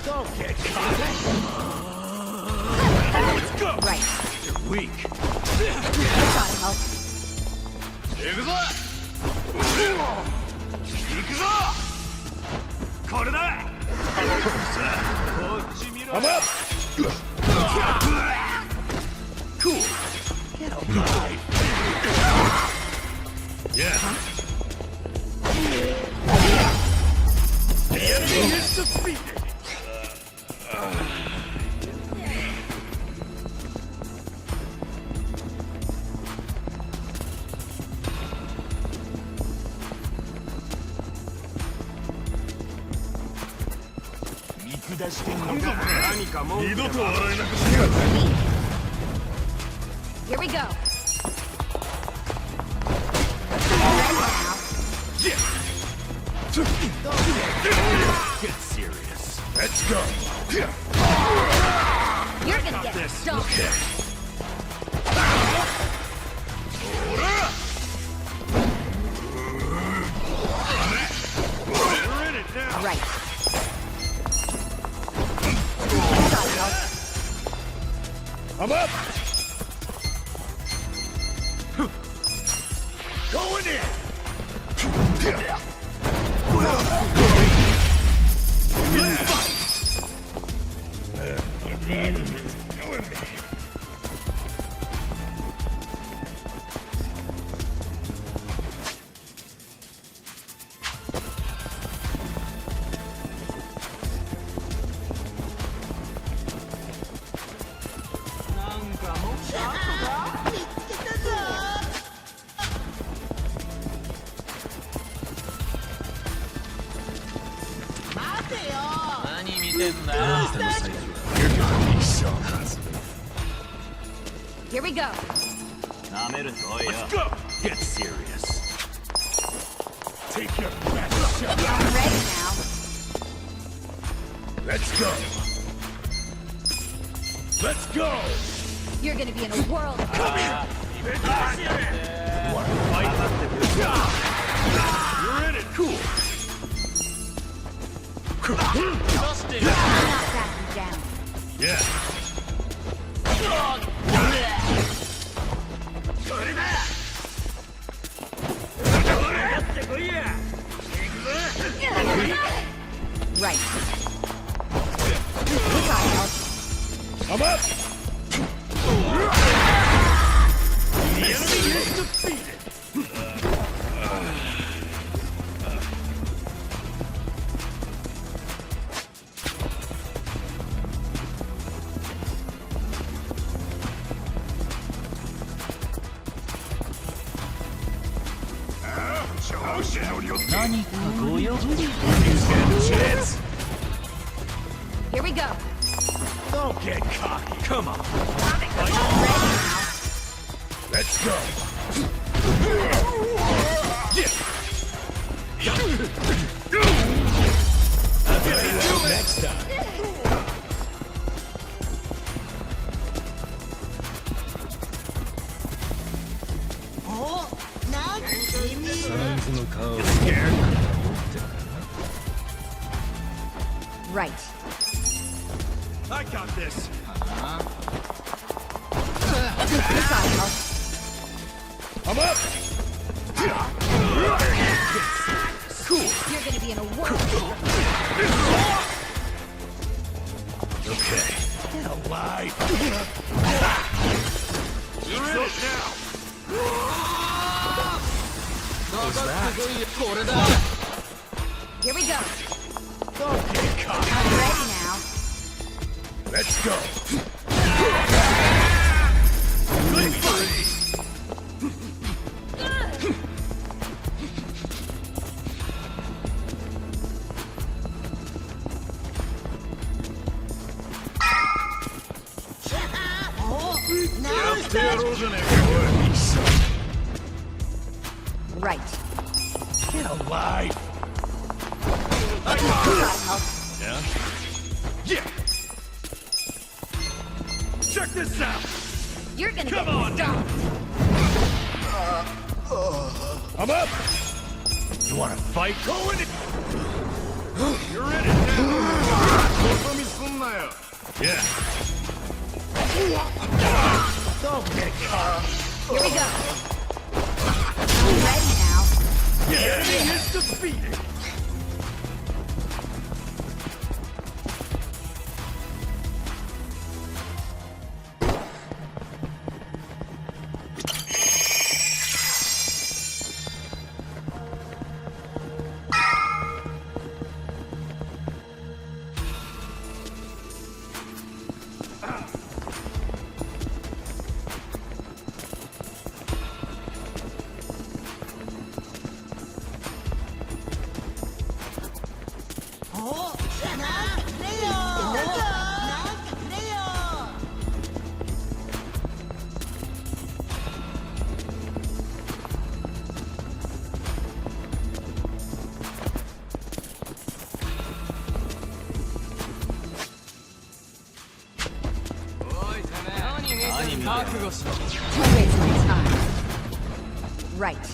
Don't get caught. Let's go. Right. You're weak. Gotta help. I'm up. Cool. Get alive. Yeah. The enemy is defeated. Here we go. Get serious. Let's go. You're gonna get stomped. Okay. You're in it now. Right. I'm up. Going in. Here we go. Let's go. Get serious. Take your best shot. I'm ready now. Let's go. Let's go. You're gonna be in a world of Come here. Wanna fight? You're in it. Cool. I'm not backing down. Yeah. Right. We got help. I'm up! The enemy is defeated! Here we go. Don't get cocky, come on! Let's go! I'll get you next time! Scared? Right. I got this! We got help. I'm up! Cool! You're gonna be in a whirl. Okay. Get alive! You're in it now! What's that? Here we go. Don't get cocky! I'm ready now. Let's go! Good fight! Right. Get alive! We got help. Yeah? Yeah! Check this out! You're gonna Come get on now. stomped. I'm up! You wanna fight? Go in it! You're in it now! Yeah. Don't get caught! Here we go. I'm ready now. The enemy is defeated! Don't waste my time. Right.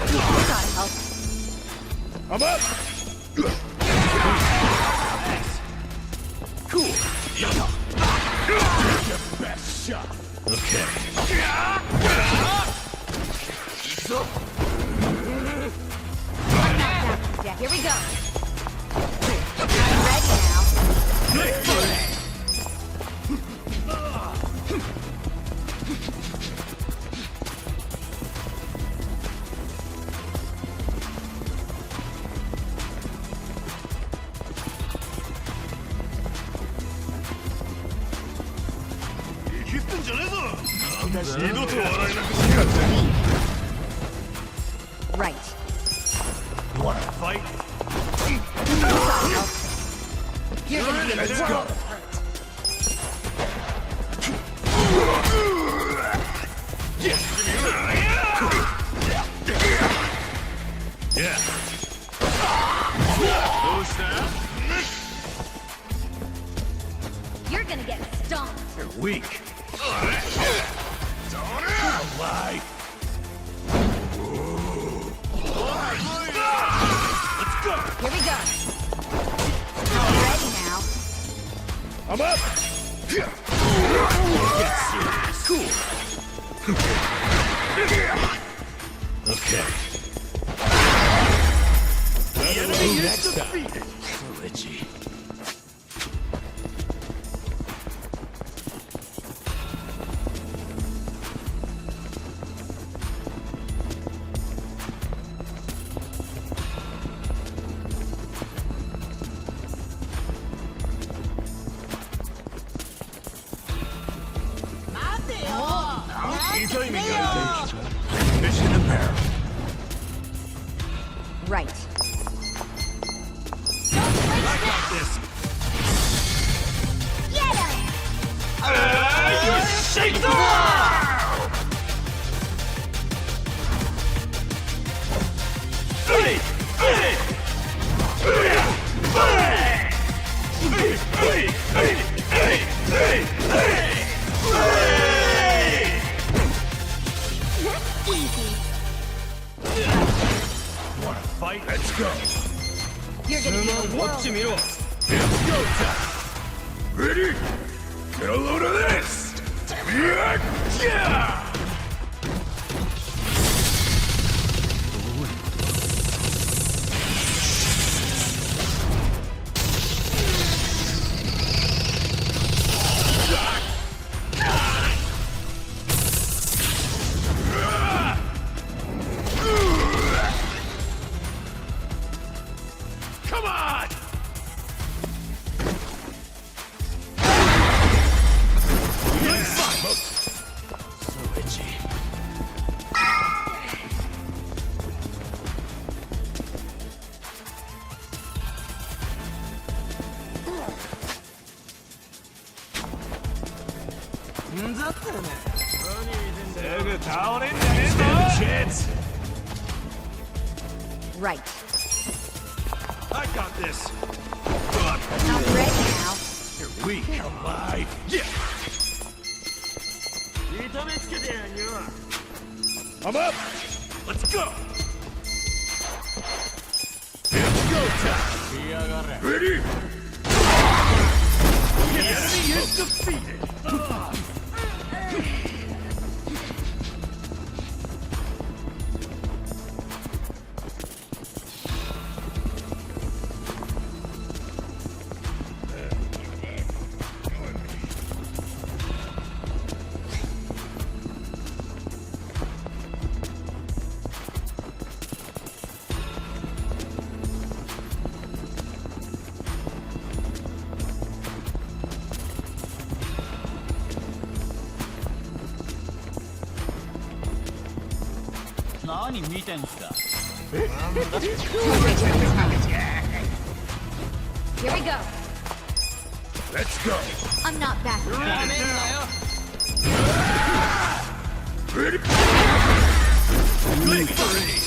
We gotta help. I'm up! Cool! Your best shot! Okay. Yeah, here we go. I'm ready now. Right. You wanna fight? You're gonna be in a world. Yeah. You're gonna get stomped. You're weak. Alive. Let's go. Here we go. I'm ready now. I'm up! Get serious. Cool. Okay. next time. So itchy. Mission impaired. Right. I got this. Get him! You shake the world! Wanna fight? Let's go. You're gonna be the world. Watch me roll. It's go time. Ready? Get a load of this. Yeah! Come on! So itchy. Chance. Right. I got this. Not ready now. You're weak. Alive. Yeah. I'm up. Let's go. It's go time. Ready? The enemy is defeated. Here we go. Let's go. I'm not backing down. Ready? Victory!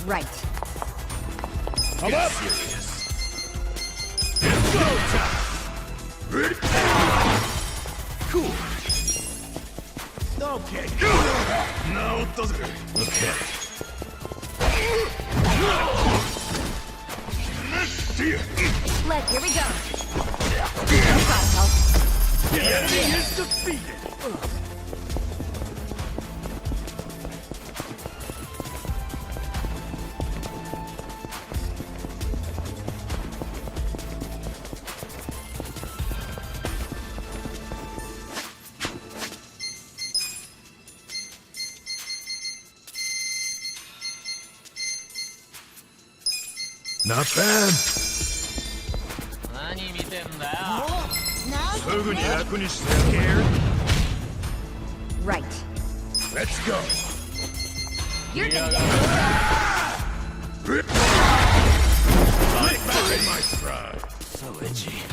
Right. I'm up! It's go time! Ready? Cool. Okay. No, it doesn't. Okay. Here we go. You gotta help. The enemy is defeated. Not bad. Scared? Right. Let's go. You're gonna Right back in my stride. So itchy.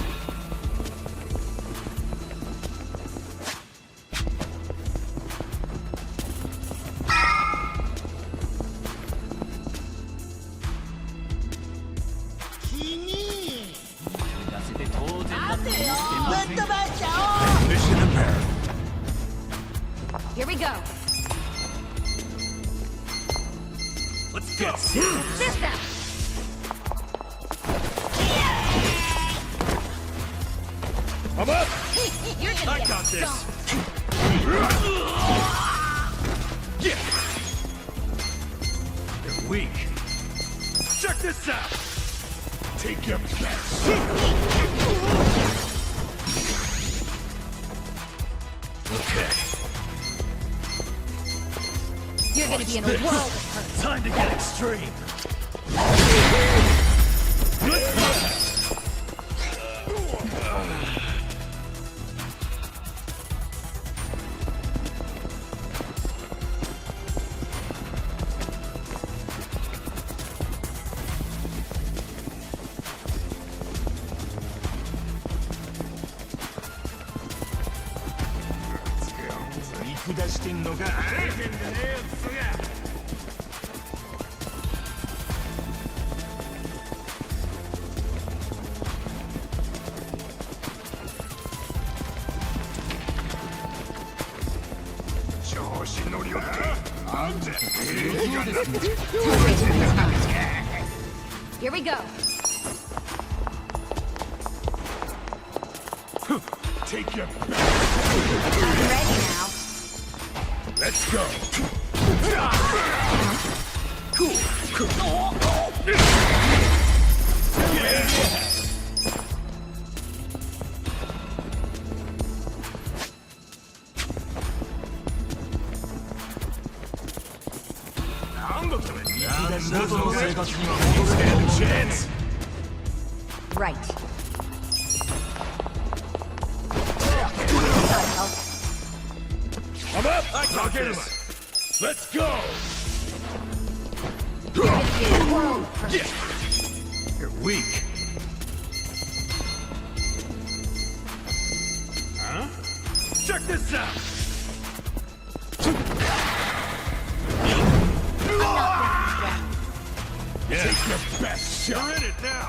Mission impaired. Here we go. Let's get serious. This now! I'm up! You're gonna I get got this! Yeah! You're weak. Check this out! Take your best! Okay. You're gonna be in a world of hurt. Time to get extreme! Here we go. Take your best! I'm ready now. Let's go! Stand a chance! Right. I'm up! I got this! Let's go! You're weak. Huh? Check this out! Yeah. Take your best shot! You're in it now!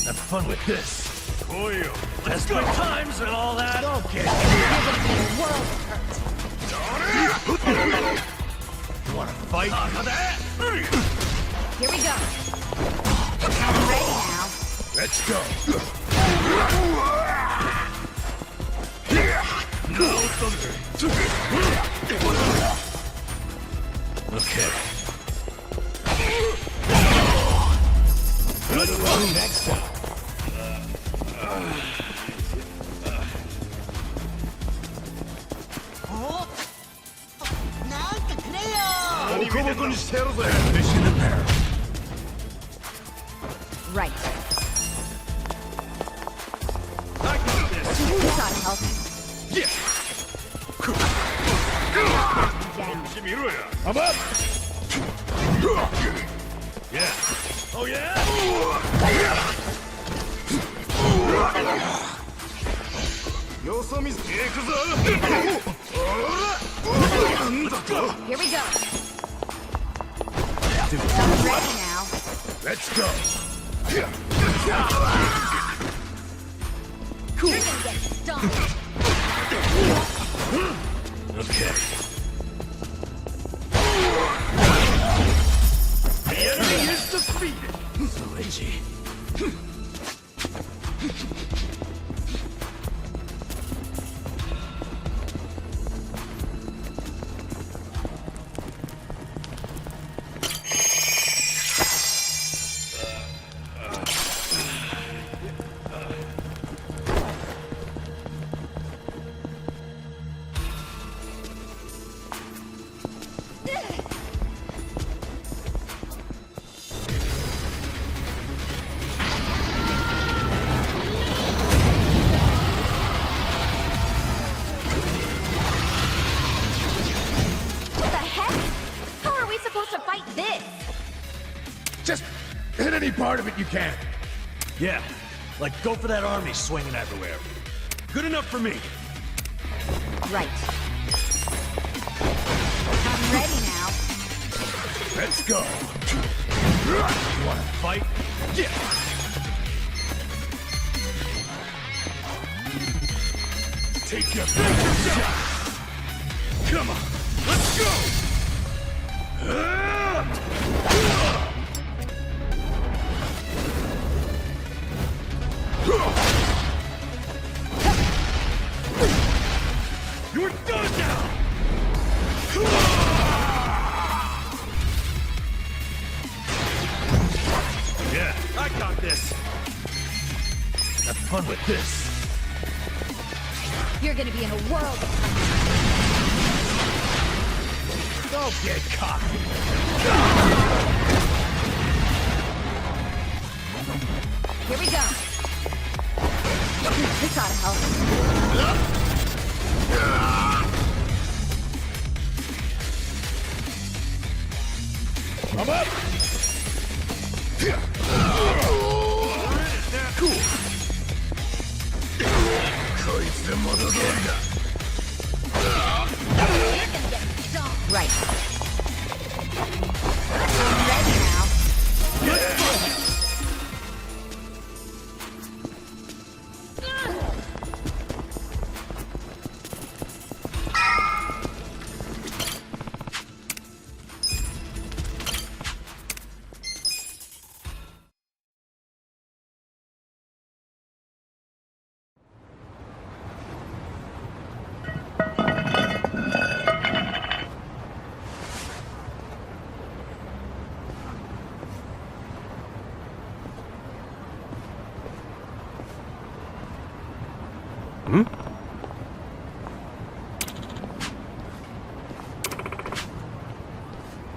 Have fun with this. Let's go! Times and all that. Okay. You wanna fight? Here we go. I'm ready now. Let's go. No thunder. Okay. Next up. Mission apparent. Right. I got this. This ought to help. Yeah. Down. I'm up. Yeah. Oh yeah. Here we go. I'm ready now. Let's go. You're gonna get stomped. Okay. The enemy is defeated. So itchy. Hit any part of it you can. Yeah, like go for that army swinging everywhere. Good enough for me. Right. I'm ready now. Let's go. You wanna fight? Yeah. Take your shot. Come on, let's go! You're done now! Yeah, I got this! Have fun with this! You're gonna be in a world of... Don't get cocky! Here we go! This ought to help. I'm up! Cool! Right. I'm ready now.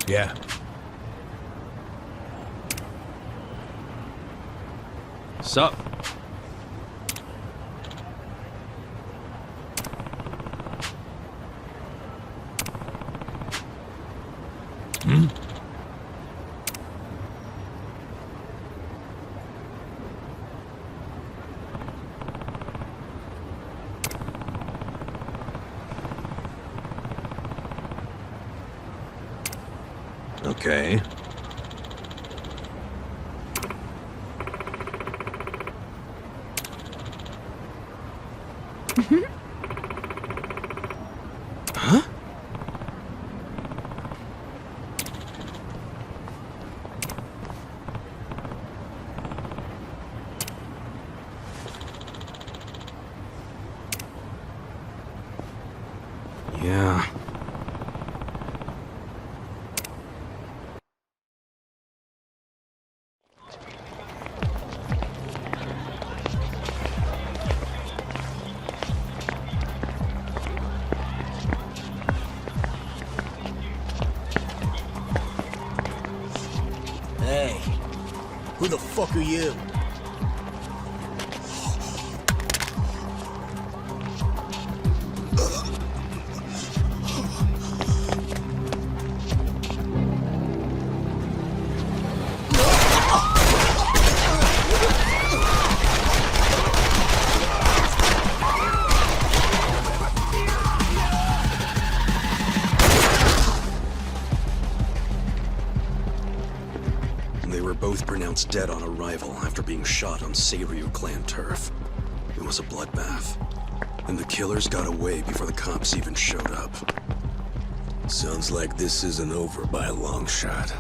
Yeah. Sup? Hmm? Okay. Huh? Yeah. Hey, who the fuck are you? They were both pronounced dead on arrival after being shot on Seiryu clan turf. It was a bloodbath. And the killers got away before the cops even showed up. Sounds like this isn't over by a long shot.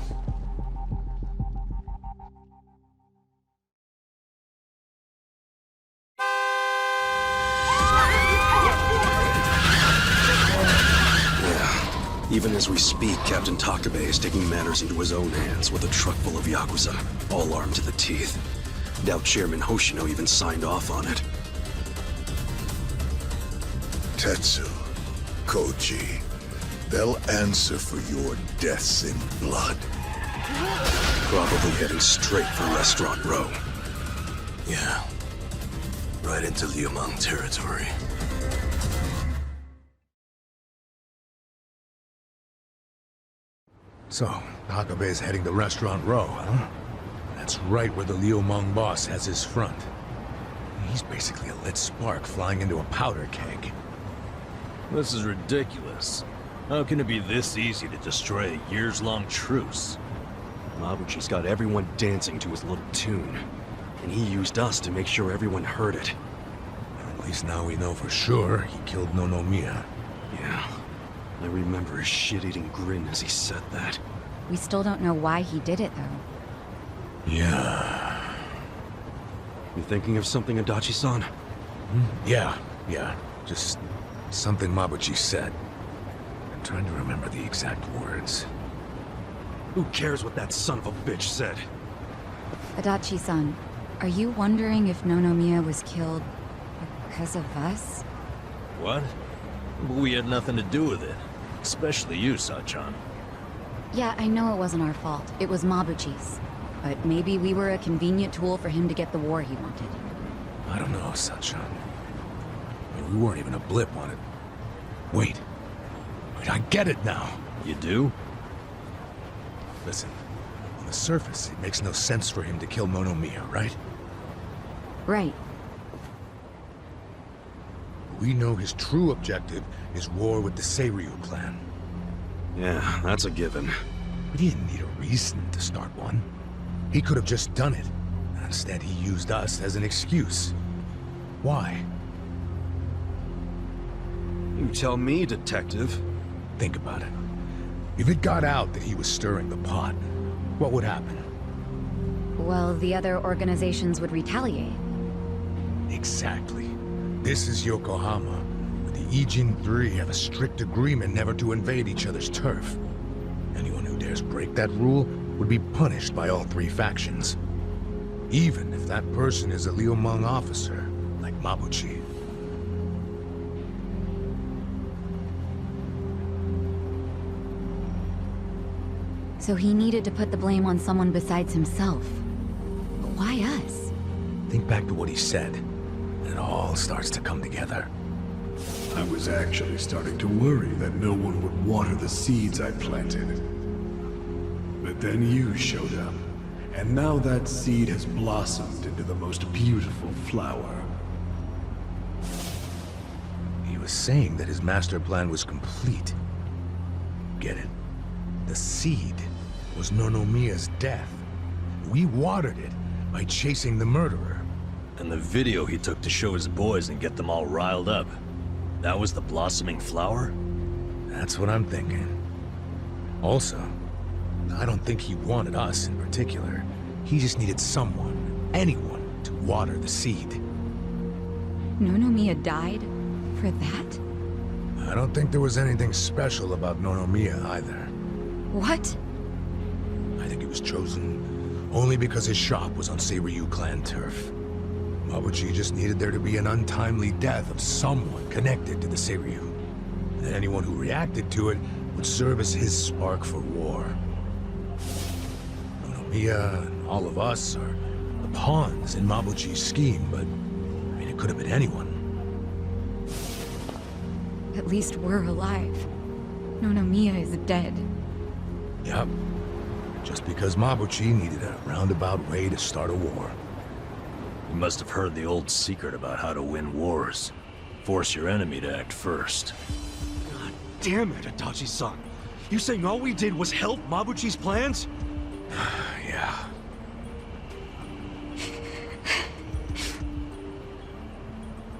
Even as we speak, Captain Takabe is taking matters into his own hands with a truck full of Yakuza, all armed to the teeth. Doubt Chairman Hoshino even signed off on it. Tetsu, Koji, they'll answer for your deaths in blood. Probably heading straight for Restaurant Row. Yeah. Right into Liumang territory. So, Takabe's heading to Restaurant Row, huh? That's right where the Liumang boss has his front. He's basically a lit spark flying into a powder keg. This is ridiculous. How can it be this easy to destroy a years-long truce? Mabuchi's got everyone dancing to his little tune. And he used us to make sure everyone heard it. At least now we know for sure he killed Nonomiya. Yeah. I remember his shit-eating grin as he said that. We still don't know why he did it, though. Yeah. You thinking of something, Adachi-san? Yeah. Just something Mabuchi said. I'm trying to remember the exact words. Who cares what that son of a bitch said? Adachi-san, are you wondering if Nonomiya was killed because of us? What? We had nothing to do with it. Especially you, Sachan. Yeah, I know it wasn't our fault. It was Mabuchi's. But maybe we were a convenient tool for him to get the war he wanted. I don't know, Sachan. I mean, we weren't even a blip on it. Wait, I get it now. You do? Listen, on the surface, it makes no sense for him to kill Nonomiya, right? Right. We know his true objective is war with the Seiryu clan. Yeah, that's a given. But he didn't need a reason to start one. He could have just done it. Instead, he used us as an excuse. Why? You tell me, detective. Think about it. If it got out that he was stirring the pot, what would happen? Well, the other organizations would retaliate. Exactly. This is Yokohama, where the Ijin Three have a strict agreement never to invade each other's turf. Anyone who dares break that rule would be punished by all three factions. Even if that person is a Liumang officer, like Mabuchi. So he needed to put the blame on someone besides himself. But why us? Think back to what he said, and it all starts to come together. I was actually starting to worry that no one would water the seeds I planted. But then you showed up, and now that seed has blossomed into the most beautiful flower. He was saying that his master plan was complete. Get it? The seed was Nonomiya's death. We watered it by chasing the murderer. And the video he took to show his boys and get them all riled up. That was the blossoming flower? That's what I'm thinking. Also, I don't think he wanted us in particular. He just needed someone, anyone, to water the seed. Nonomiya died for that? I don't think there was anything special about Nonomiya either. What? I think he was chosen only because his shop was on Seiryu clan turf. Mabuchi just needed there to be an untimely death of someone connected to the Seiryu. And anyone who reacted to it would serve as his spark for war. Nonomiya and all of us are the pawns in Mabuchi's scheme, but I mean, it could have been anyone. At least we're alive. Nonomiya is dead. Yep. Just because Mabuchi needed a roundabout way to start a war. You must have heard the old secret about how to win wars. Force your enemy to act first. God damn it, Adachi-san. You saying all we did was help Mabuchi's plans? Yeah.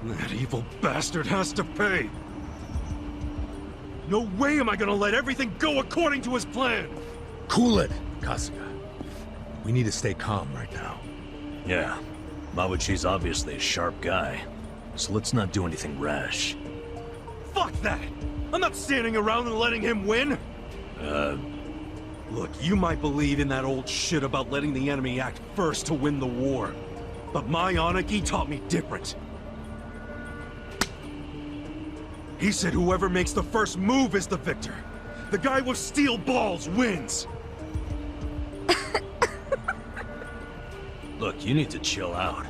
That evil bastard has to pay. No way am I gonna let everything go according to his plan! Cool it, Kasuga. We need to stay calm right now. Yeah. Mabuchi's obviously a sharp guy. So let's not do anything rash. Fuck that! I'm not standing around and letting him win! Look, you might believe in that old shit about letting the enemy act first to win the war. But my Aniki taught me different. He said whoever makes the first move is the victor. The guy with steel balls wins. Look, you need to chill out.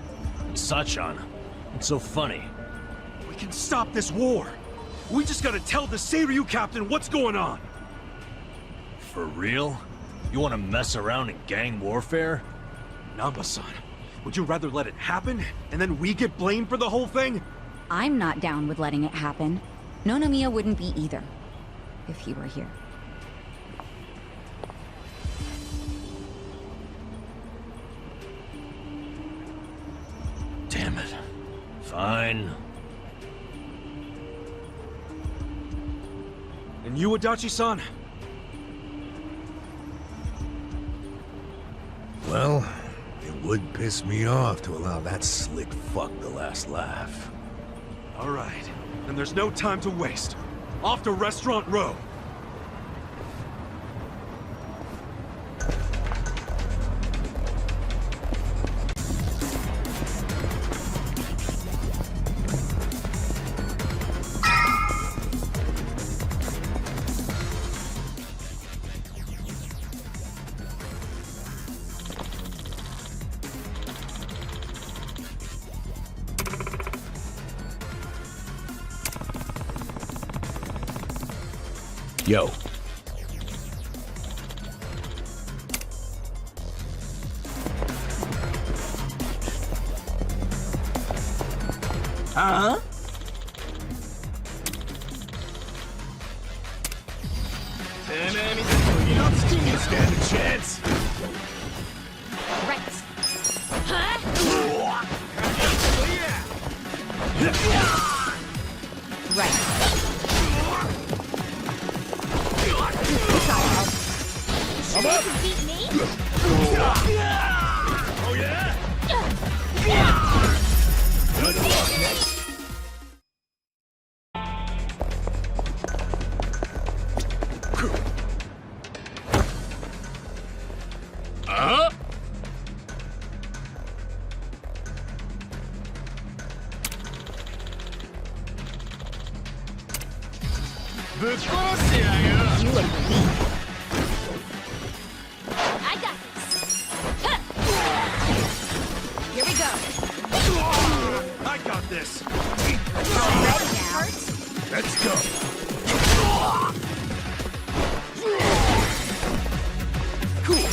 Sachan, what's so funny? We can stop this war. We just gotta tell the Seiryu captain what's going on. For real? You want to mess around in gang warfare? Nanba-san, would you rather let it happen, and then we get blamed for the whole thing? I'm not down with letting it happen. Nonomiya wouldn't be either, if he were here. Damn it. Fine. And And you, Adachi-san? Well, it would piss me off to allow that slick fuck the last laugh. All right, then there's no time to waste. Off to Restaurant Row. Yo. Huh? You stand a chance. Right. I'm up. Oh yeah? Good luck. You look weak. I got this. Here we go. I got this. Ready now. Let's go. Cool.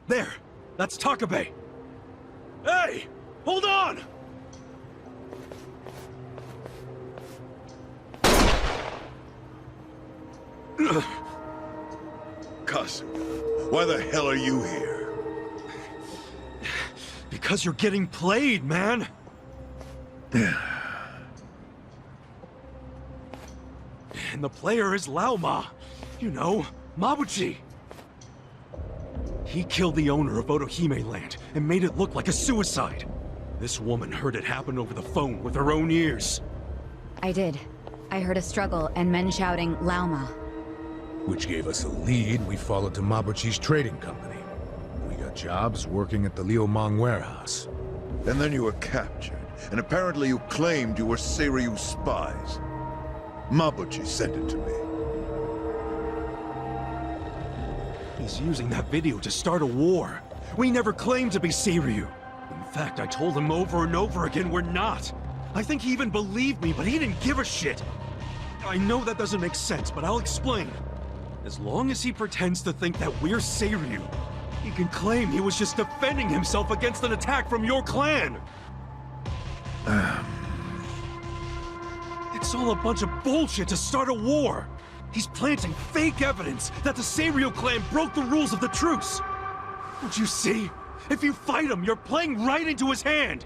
There! That's Takabe! Hey! Hold on! Kasuga, why the hell are you here? Because you're getting played, man! And the player is Laoma. You know, Mabuchi. He killed the owner of Otohime Land and made it look like a suicide. This woman heard it happen over the phone with her own ears. I did. I heard a struggle and men shouting, Laoma. Which gave us a lead. We followed to Mabuchi's trading company. We got jobs working at the Liumang warehouse. And then you were captured, and apparently you claimed you were Seiryu spies. Mabuchi sent it to me. He's using that video to start a war. We never claimed to be Seiryu. In fact, I told him over and over again we're not. I think he even believed me, but he didn't give a shit. I know that doesn't make sense, but I'll explain. As long as he pretends to think that we're Seiryu, he can claim he was just defending himself against an attack from your clan. It's all a bunch of bullshit to start a war. He's planting fake evidence that the Seiryu clan broke the rules of the truce. Don't you see? If you fight him, you're playing right into his hand.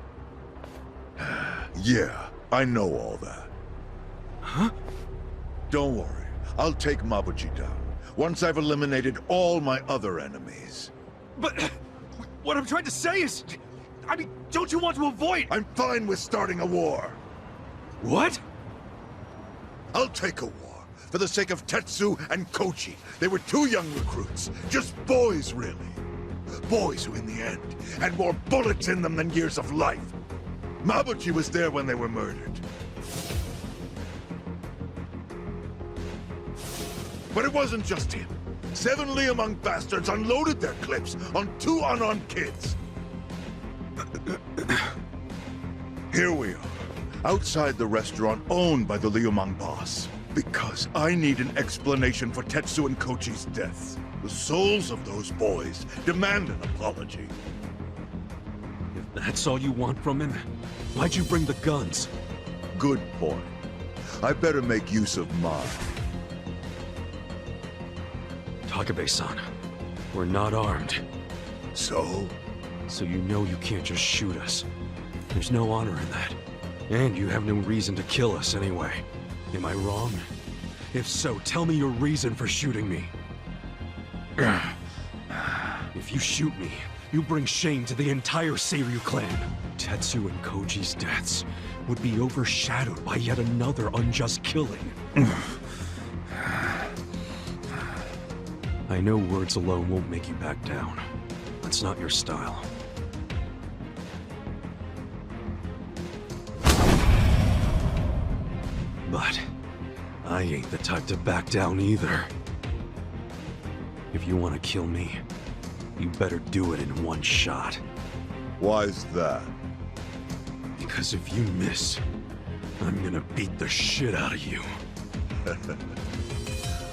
Yeah, I know all that. Huh? Don't worry, I'll take Mabuchi down, once I've eliminated all my other enemies. But what I'm trying to say is, I mean, don't you want to avoid— I'm fine with starting a war. What? I'll take a war, for the sake of Tetsu and Kochi. They were two young recruits, just boys, really. Boys who, in the end, had more bullets in them than years of life. Mabuchi was there when they were murdered. But it wasn't just him. 7 Liumang bastards unloaded their clips on 2 unarmed kids. Here we are, outside the restaurant owned by the Liumang boss. Because I need an explanation for Tetsu and Kochi's deaths. The souls of those boys demand an apology. If that's all you want from him, why'd you bring the guns? Good point. I better make use of mine. Takabe-san, we're not armed. So? So you know you can't just shoot us. There's no honor in that. And you have no reason to kill us anyway. Am I wrong? If so, tell me your reason for shooting me. If you shoot me, you bring shame to the entire Seiryu clan. Tetsu and Koji's deaths would be overshadowed by yet another unjust killing. I know words alone won't make you back down. That's not your style. But I ain't the type to back down either. If you want to kill me, you better do it in one shot. Why's that? Because if you miss, I'm gonna beat the shit out of you.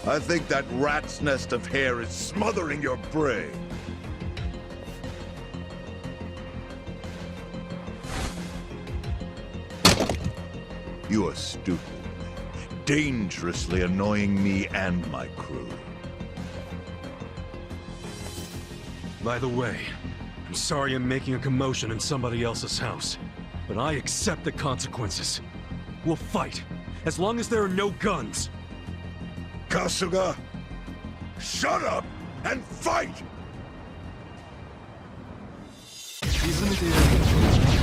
I think that rat's nest of hair is smothering your brain. You are stupid, dangerously annoying me and my crew. By the way, I'm sorry I'm making a commotion in somebody else's house, but I accept the consequences. We'll fight, as long as there are no guns. Kasuga, shut up and fight!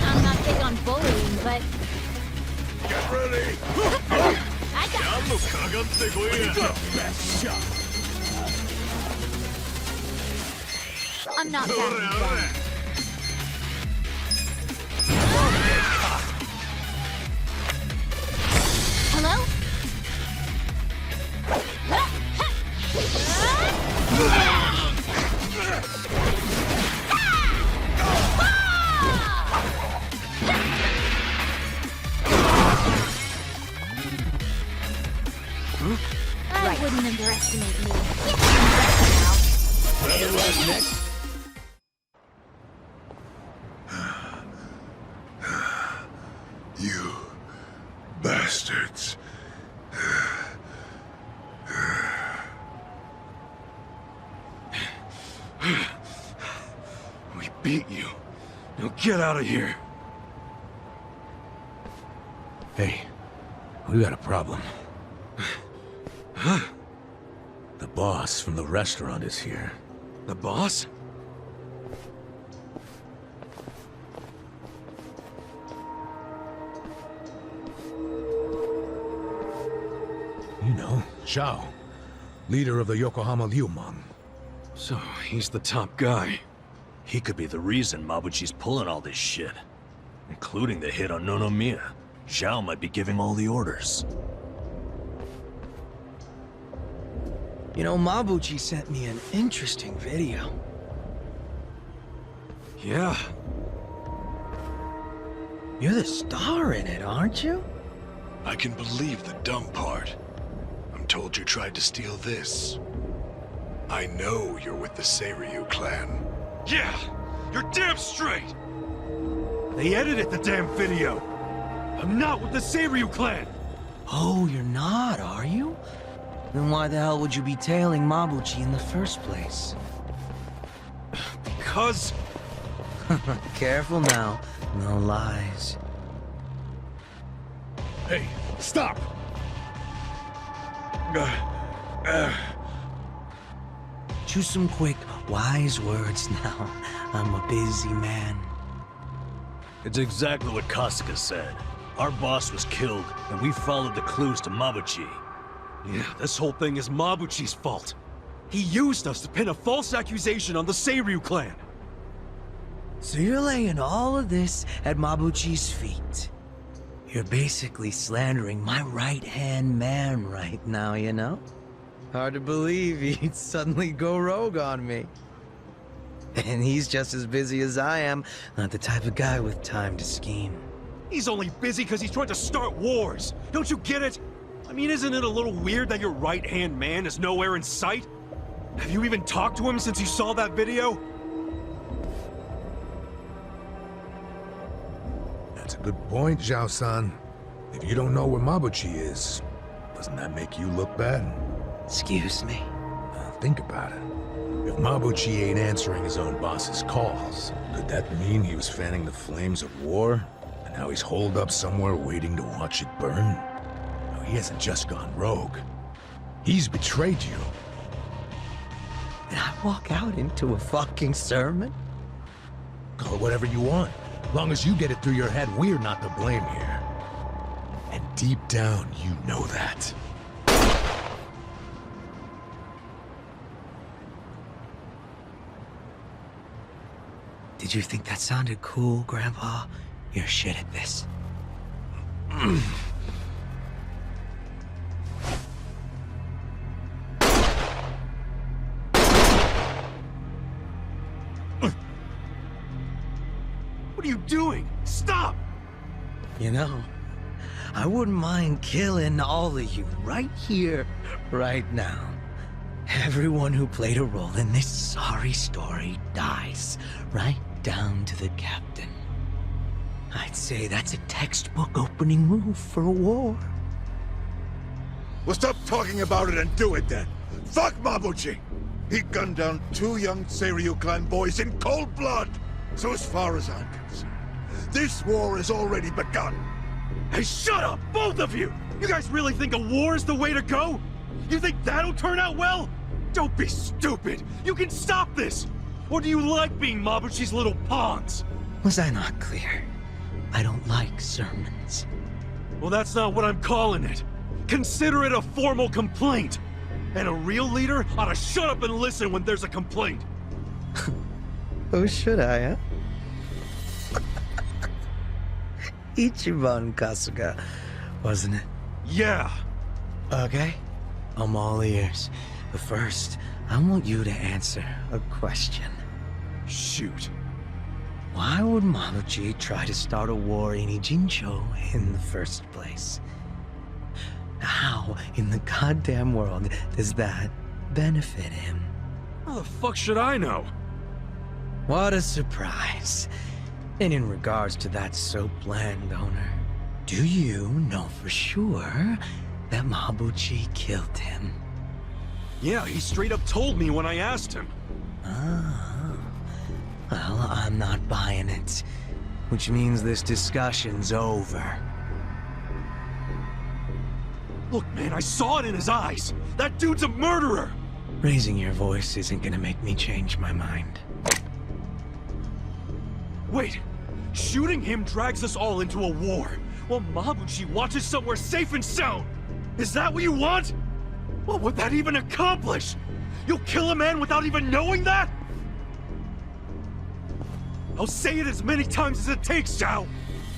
I'm not big on bullying, but... Get ready! I got the best shot! I'm not bad. Hello? I wouldn't underestimate me. Next. You bastards. We beat you. Now get out of here. Hey, we got a problem. Huh? The boss from the restaurant is here. The boss? You know, Zhao, leader of the Yokohama Liumang. So, he's the top guy. He could be the reason Mabuchi's pulling all this shit. Including the hit on Nonomiya. Zhao might be giving all the orders. You know, Mabuchi sent me an interesting video. Yeah. You're the star in it, aren't you? I can believe the dumb part. I'm told you tried to steal this. I know you're with the Seiryu clan. Yeah! You're damn straight! They edited the damn video! I'm not with the Seiryu clan! Oh, you're not, are you? Then why the hell would you be tailing Mabuchi in the first place? Because... Careful now. No lies. Hey, stop! Choose some quick, wise words now. I'm a busy man. It's exactly what Kasuga said. Our boss was killed, and we followed the clues to Mabuchi. Yeah, this whole thing is Mabuchi's fault. He used us to pin a false accusation on the Seiryu clan. So you're laying all of this at Mabuchi's feet. You're basically slandering my right-hand man right now, you know? Hard to believe he'd suddenly go rogue on me. And he's just as busy as I am, not the type of guy with time to scheme. He's only busy because he's trying to start wars. Don't you get it? I mean, isn't it a little weird that your right-hand man is nowhere in sight? Have you even talked to him since you saw that video? That's a good point, Zhao-san. If you don't know where Mabuchi is, doesn't that make you look bad? Excuse me? Think about it. If Mabuchi ain't answering his own boss's calls, could that mean he was fanning the flames of war? And now he's holed up somewhere waiting to watch it burn? No, he hasn't just gone rogue. He's betrayed you. Did I walk out into a fucking sermon? Call it whatever you want. Long as you get it through your head, we're not to blame here. And deep down, you know that. Did you think that sounded cool, Grandpa? You're shit at this. What are you doing? Stop! You know, I wouldn't mind killing all of you right here, right now. Everyone who played a role in this sorry story dies, right down to the captain. I'd say that's a textbook opening move for a war. Well, stop talking about it and do it then. Fuck Mabuchi! He gunned down 2 young Seiryu clan boys in cold blood! So as far as I'm concerned, this war has already begun. Hey, shut up, both of you! You guys really think a war is the way to go? You think that'll turn out well? Don't be stupid! You can stop this! Or do you like being Mabuchi's little pawns? Was I not clear? I don't like sermons. Well, that's not what I'm calling it. Consider it a formal complaint. And a real leader ought to shut up and listen when there's a complaint. Oh, should I, huh? Ichiban Kasuga, wasn't it? Yeah. Okay, I'm all ears. But first, I want you to answer a question. Shoot. Why would Mabuchi try to start a war in Ijincho in the first place? How in the goddamn world does that benefit him? How the fuck should I know? What a surprise. And in regards to that soap landowner, do you know for sure that Mabuchi killed him? Yeah, he straight up told me when I asked him. Ah. Well, I'm not buying it. Which means this discussion's over. Look, man, I saw it in his eyes. That dude's a murderer! Raising your voice isn't gonna make me change my mind. Wait, shooting him drags us all into a war, while Mabuchi watches somewhere safe and sound. Is that what you want? What would that even accomplish? You'll kill a man without even knowing that? I'll say it as many times as it takes, Xiao.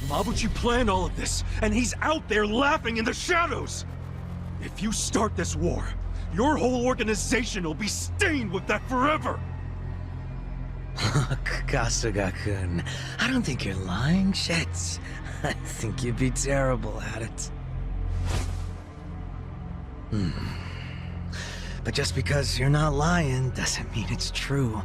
Mabuchi planned all of this, and he's out there laughing in the shadows. If you start this war, your whole organization will be stained with that forever. Kasuga-kun, I don't think you're lying, shit. I think you'd be terrible at it. But just because you're not lying doesn't mean it's true.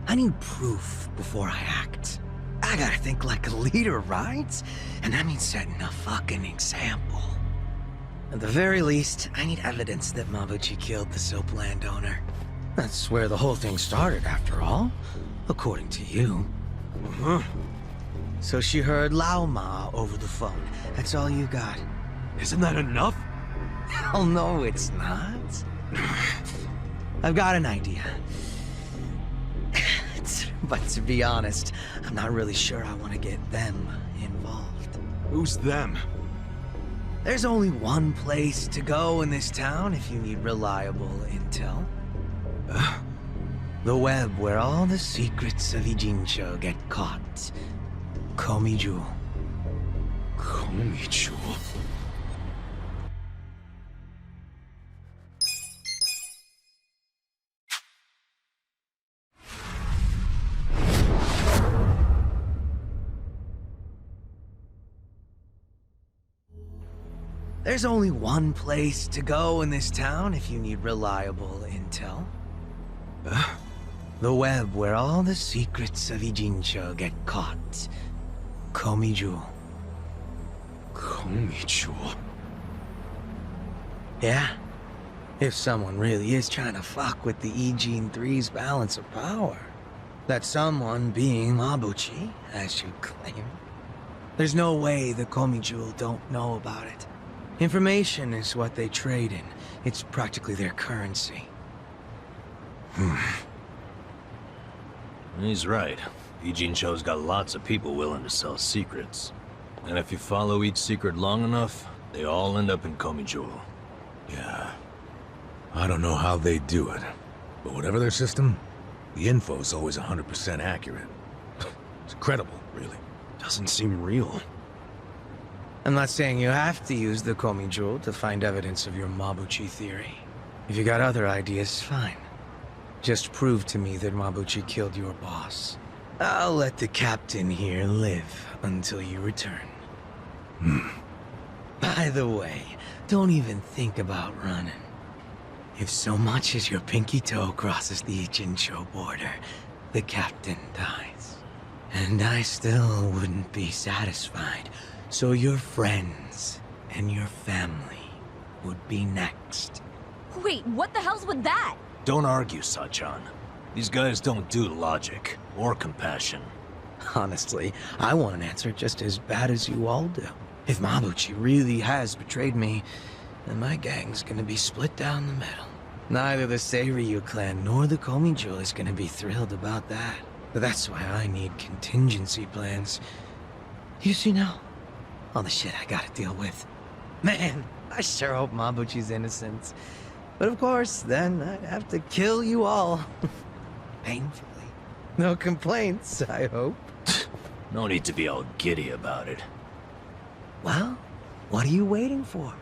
I need proof before I act. I gotta think like a leader, right? And that means setting a fucking example. At the very least, I need evidence that Mabuchi killed the soap landowner. That's where the whole thing started, after all. According to you. So she heard Lao Ma over the phone. That's all you got. Isn't that enough? Hell no, it's not. I've got an idea. But to be honest, I'm not really sure I want to get them involved. Who's them? There's only one place to go in this town if you need reliable intel. The web where all the secrets of Ijincho get caught. Komiju. Komiju? There's only one place to go in this town if you need reliable intel. The web where all the secrets of Ijincho get caught. Komiju. Komi-jewel. Yeah. If someone really is trying to fuck with the Ijin 3's balance of power, that someone being Mabuchi, as you claim, there's no way the Komi-jewel don't know about it. Information is what they trade in. It's practically their currency. He's right. Ijin Cho's got lots of people willing to sell secrets. And if you follow each secret long enough, they all end up in Komi-jewel. Yeah. I don't know how they do it, but whatever their system, the info's always 100% accurate. It's incredible, really. Doesn't seem real. I'm not saying you have to use the Komi-jewel to find evidence of your Mabuchi theory. If you got other ideas, fine. Just prove to me that Mabuchi killed your boss. I'll let the captain here live until you return. By the way, don't even think about running. If so much as your pinky toe crosses the Ijincho border, the captain dies. And I still wouldn't be satisfied, so your friends and your family would be next. Wait, what the hell's with that? Don't argue, Sachan. These guys don't do logic or compassion. Honestly, I want an answer just as bad as you all do. If Mabuchi really has betrayed me, then my gang's gonna be split down the middle. Neither the Seiryu clan nor the Komi-jewel is gonna be thrilled about that. But that's why I need contingency plans. You see now? All the shit I gotta deal with. Man, I sure hope Mabuchi's innocent. But of course, then I'd have to kill you all. Painfully. No complaints, I hope. No need to be all giddy about it. Well, what are you waiting for?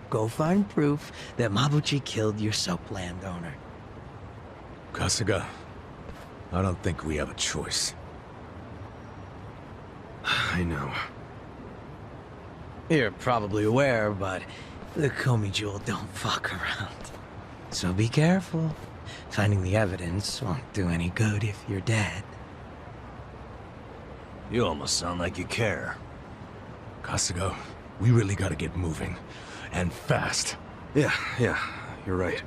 Go find proof that Mabuchi killed your soap landowner. Kasuga, I don't think we have a choice. I know. You're probably aware, but the Komi-jewel don't fuck around. So be careful. Finding the evidence won't do any good if you're dead. You almost sound like you care. Kasuga, we really gotta get moving. And fast. Yeah, you're right.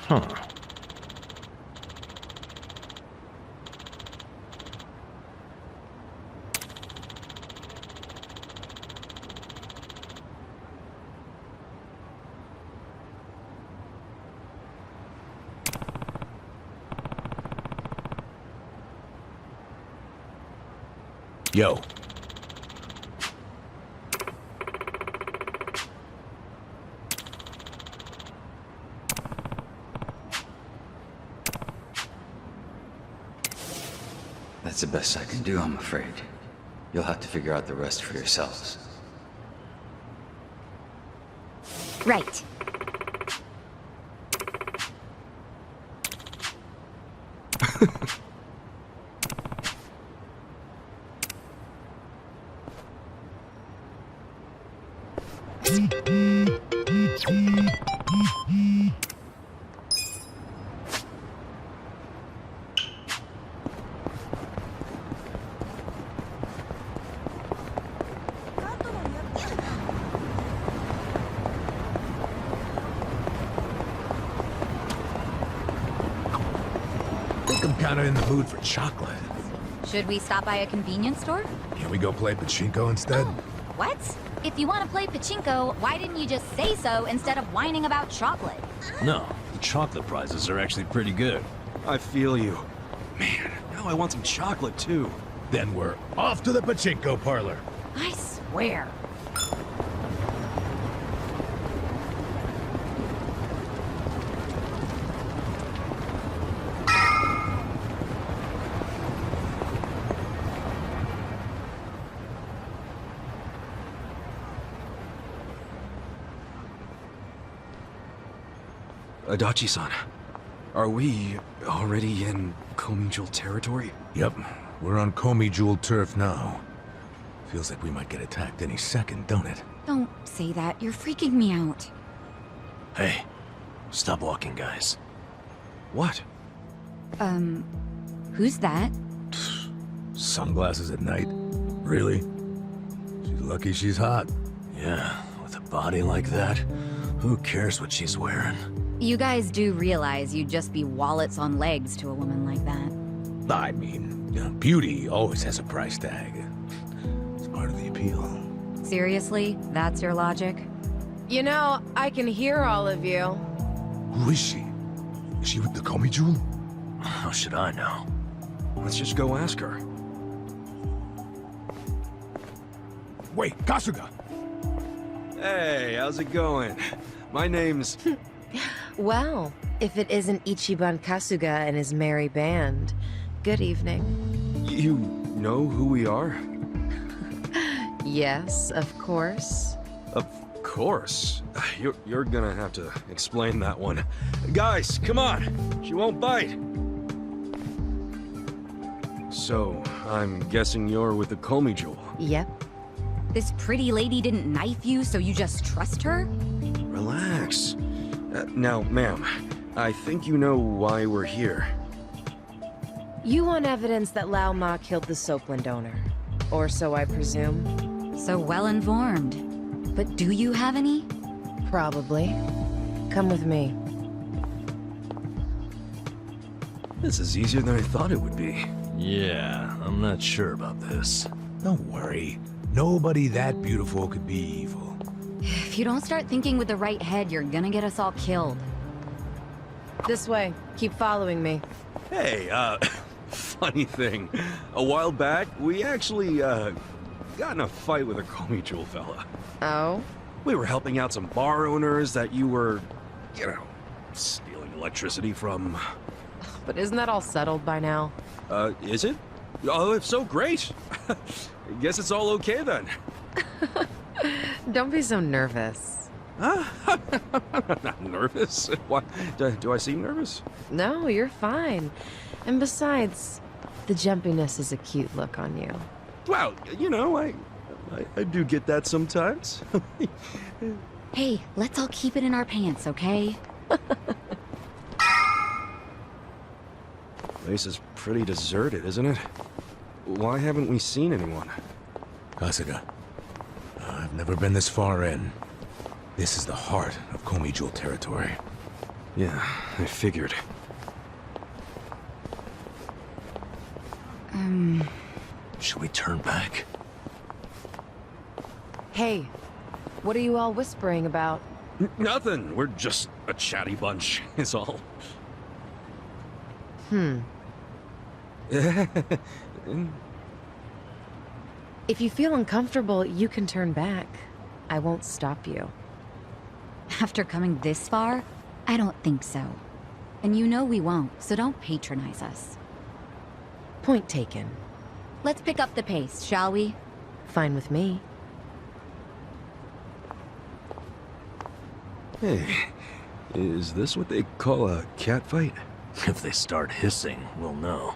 Huh. Yo. That's the best I can do, I'm afraid. You'll have to figure out the rest for yourselves. Right. I'm kinda in the mood for chocolate. Should we stop by a convenience store? Can we go play pachinko instead? What? If you want to play pachinko, why didn't you just say so instead of whining about chocolate? No, the chocolate prizes are actually pretty good. I feel you. Man, now I want some chocolate too. Then we're off to the pachinko parlor. I swear. Adachi-san, are we already in Komi-jewel territory? Yep, we're on Komi-jewel turf now. Feels like we might get attacked any second, don't it? Don't say that. You're freaking me out. Hey, stop walking, guys. What? Who's that? Sunglasses at night? Really? She's lucky she's hot. Yeah, with a body like that, who cares what she's wearing? You guys do realize you'd just be wallets on legs to a woman like that. I mean, you know, beauty always has a price tag. It's part of the appeal. Seriously? That's your logic? You know, I can hear all of you. Who is she? Is she with the Komi Jewel? How should I know? Let's just go ask her. Wait, Kasuga! Hey, how's it going? My name's... Well, if it isn't Ichiban Kasuga and his merry band, good evening. You know who we are? Yes, of course. Of course. You're gonna have to explain that one. Guys, come on! She won't bite! So, I'm guessing you're with the Komi Jewel? Yep. This pretty lady didn't knife you, so you just trust her? Relax. Now, ma'am, I think you know why we're here. You want evidence that Lao Ma killed the Soapland owner. Or so I presume. So well-informed. But do you have any? Probably. Come with me. This is easier than I thought it would be. Yeah, I'm not sure about this. Don't worry. Nobody that beautiful could be evil. If you don't start thinking with the right head, you're gonna get us all killed. This way. Keep following me. Hey, funny thing. A while back, we actually, got in a fight with a Komi Jewel fella. Oh? We were helping out some bar owners that you were, you know, stealing electricity from. But isn't that all settled by now? Is it? Oh, if so, great. I guess it's all okay then. Don't be so nervous. I'm not nervous. Why? Do I seem nervous? No, you're fine. And besides, the jumpiness is a cute look on you. Well, you know, I do get that sometimes. Hey, let's all keep it in our pants, okay? Place is pretty deserted, isn't it? Why haven't we seen anyone? Kasuga, I've never been this far in. This is the heart of Komi Jewel territory. Yeah, I figured. Should we turn back? Hey, what are you all whispering about? Nothing. We're just a chatty bunch, is all. If you feel uncomfortable, you can turn back. I won't stop you. After coming this far, I don't think so. And you know we won't, so don't patronize us. Point taken. Let's pick up the pace, shall we? Fine with me. Hey, is this what they call a cat fight? If they start hissing, we'll know.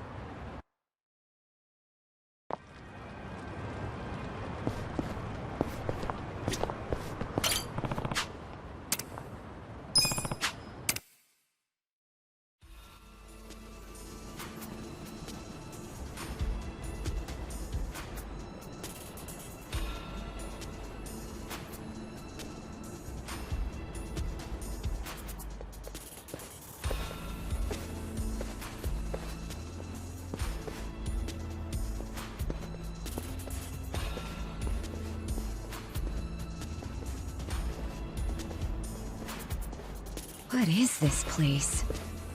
What is this place?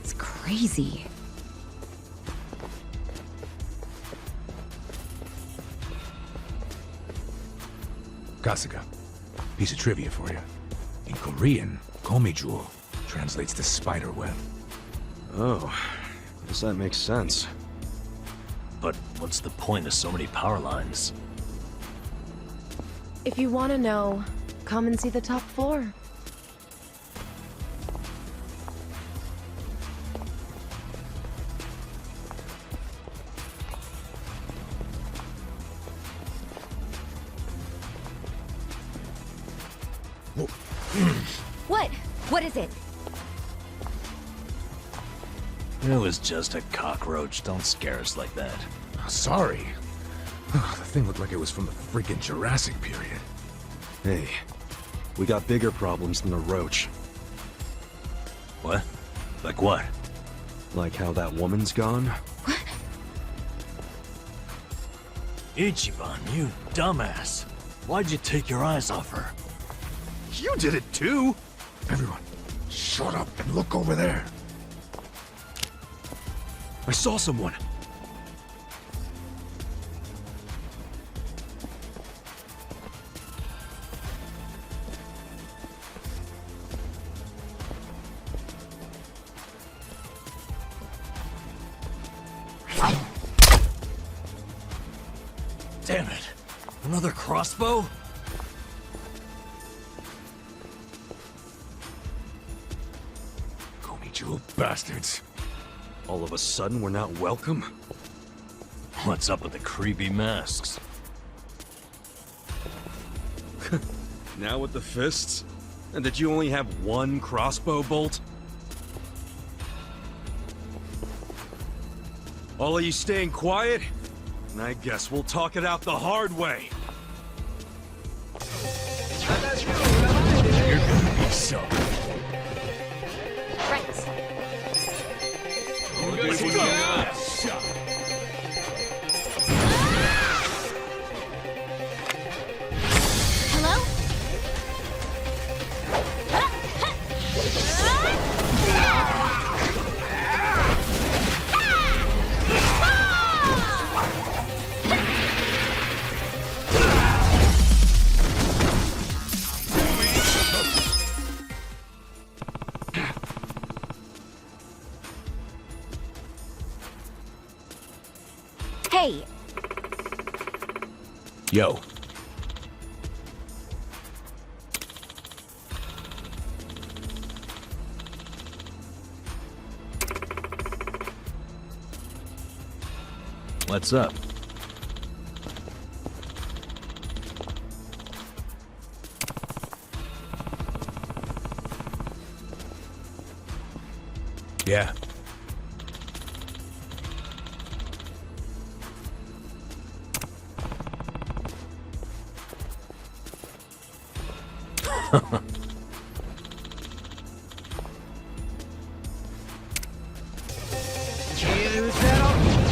It's crazy. Kasuga, piece of trivia for you. In Korean, Komi Jewel translates to spider web. Oh, guess that makes sense. But what's the point of so many power lines? If you want to know, come and see the top floor. What? What is it? It was just a cockroach. Don't scare us like that. Sorry. The thing looked like it was from the freaking Jurassic period. Hey, we got bigger problems than a roach. What? Like what? Like how that woman's gone? Ichiban, you dumbass. Why'd you take your eyes off her? You did it too! Everyone, shut up and look over there. I saw someone. Damn it. Another crossbow? Komijo bastards. All of a sudden, we're not welcome? What's up with the creepy masks? Now with the fists? And that you only have one crossbow bolt? All of you staying quiet? And I guess we'll talk it out the hard way. You're gonna be sorry. Hello? Hey, Yo. What's up? Yeah.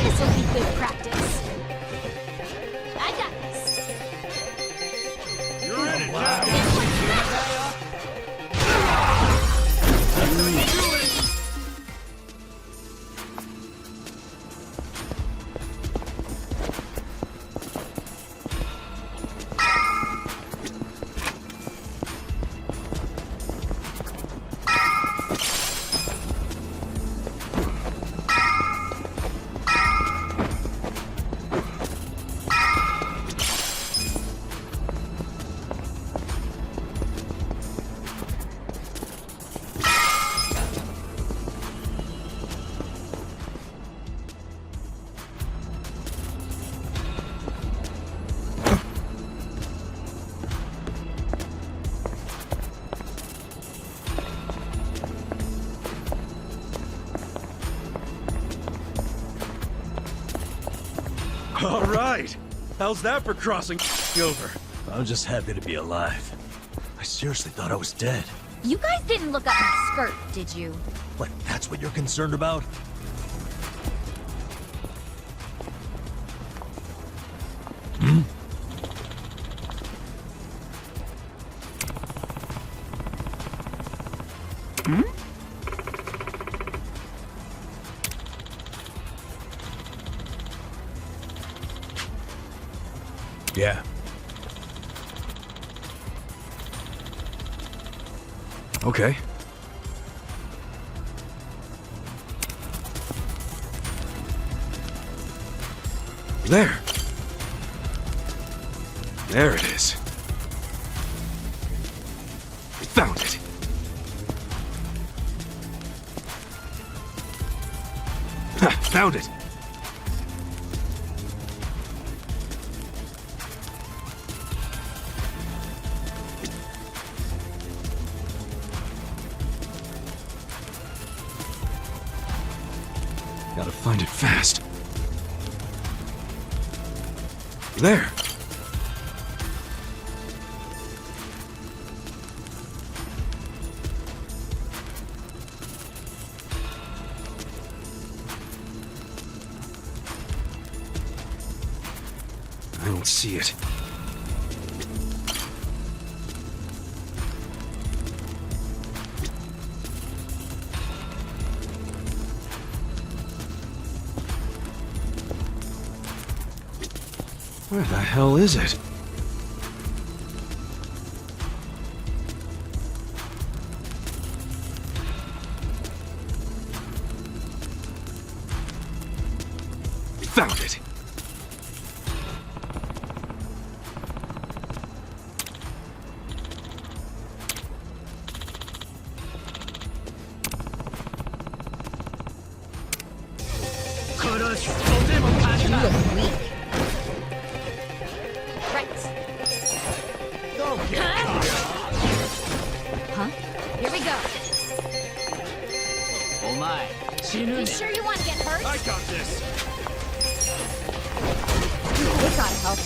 This'll be good practice. I got this. You're in it, All right. How's that for crossing over? I'm just happy to be alive. I seriously thought I was dead. you guys didn't look up my skirt, did you? What, that's what you're concerned about? Yeah. Okay. There. There it is. We found it. Ha, found it. find it fast. There! I don't see it. Where the hell is it? Found it! You look weak. Huh? Here we go. Oh my. You sure you want to get hurt? I got this. This ought to help.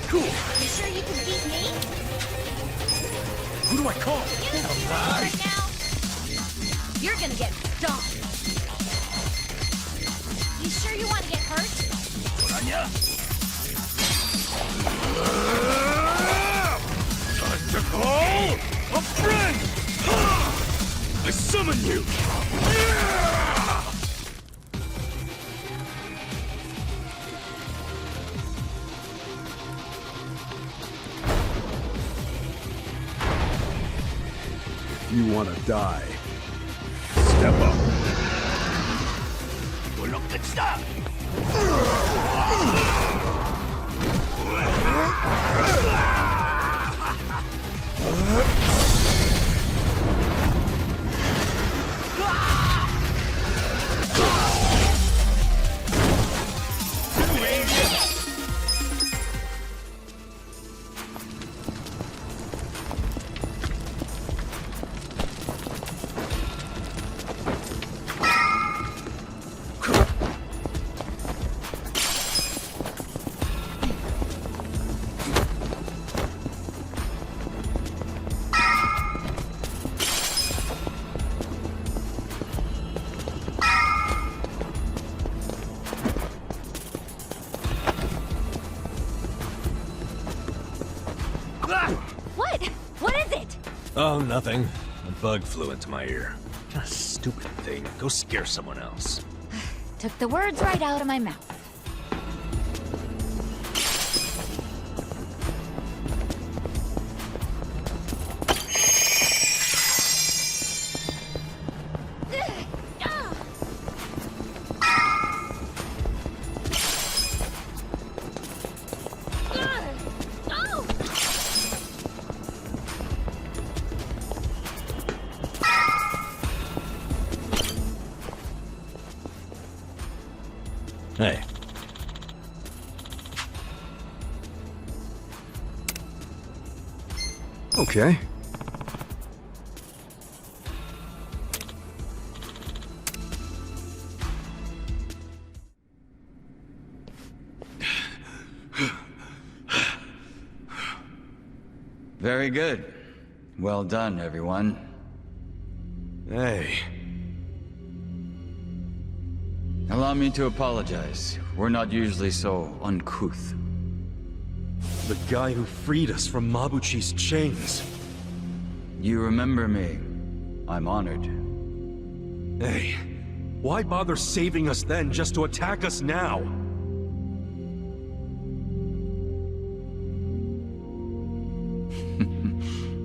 Cool. You sure you can beat me? Who do I call? Right now, you're gonna get stomped. You sure you want to get hurt? Time to call a friend! I summon you! If you want to die, step up. Stop! Oh, nothing. A bug flew into my ear. What kind of stupid thing? Go scare someone else. Took the words right out of my mouth. Hey. Okay. Very good. Well done, everyone. Hey. Allow me to apologize. We're not usually so uncouth. The guy who freed us from Mabuchi's chains. You remember me. I'm honored. Hey, why bother saving us then just to attack us now?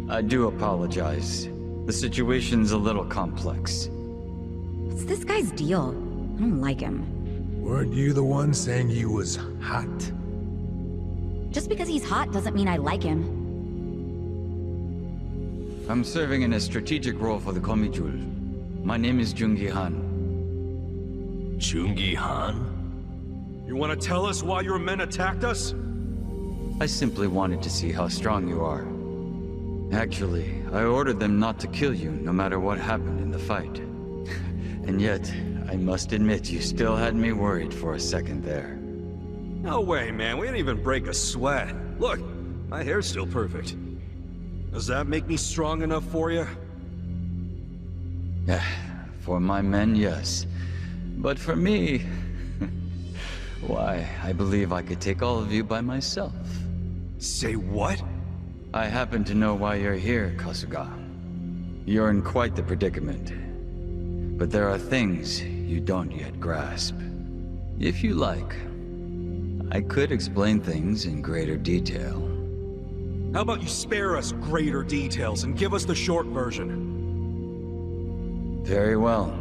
I do apologize. The situation's a little complex. What's this guy's deal? I don't like him. Weren't you the one saying he was hot? Just because he's hot doesn't mean I like him. I'm serving in a strategic role for the Komijul. My name is Jungi Han. Jungi Han? You want to tell us why your men attacked us? I simply wanted to see how strong you are. Actually, I ordered them not to kill you no matter what happened in the fight. And yet, I must admit you still had me worried for a second there. No way, man. We didn't even break a sweat. Look, my hair's still perfect. Does that make me strong enough for you? For my men, yes. But for me... why, I believe I could take all of you by myself. Say what? I happen to know why you're here, Kasuga. You're in quite the predicament. But there are things you don't yet grasp. If you like, I could explain things in greater detail. How about you spare us greater details and give us the short version? Very well.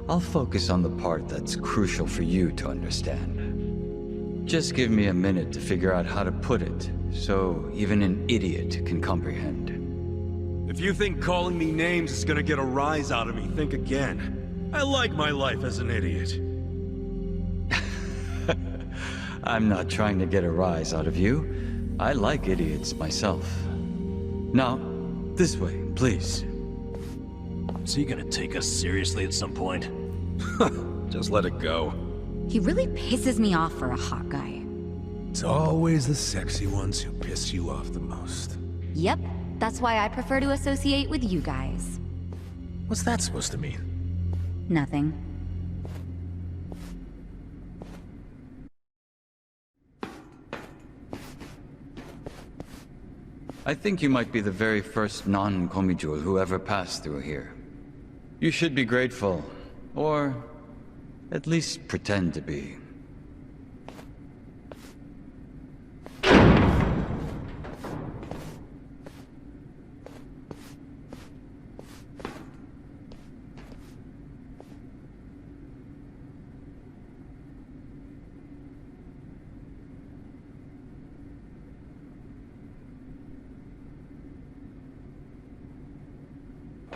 I'll focus on the part that's crucial for you to understand. Just give me a minute to figure out how to put it, so even an idiot can comprehend. If you think calling me names is gonna get a rise out of me, think again. I like my life as an idiot. I'm not trying to get a rise out of you. I like idiots myself. Now, this way, please. Is he gonna take us seriously at some point? Just let it go. He really pisses me off for a hot guy. It's always the sexy ones who piss you off the most. Yep, that's why I prefer to associate with you guys. What's that supposed to mean? Nothing. I think you might be the very first non-Komijul who ever passed through here. You should be grateful, or at least pretend to be.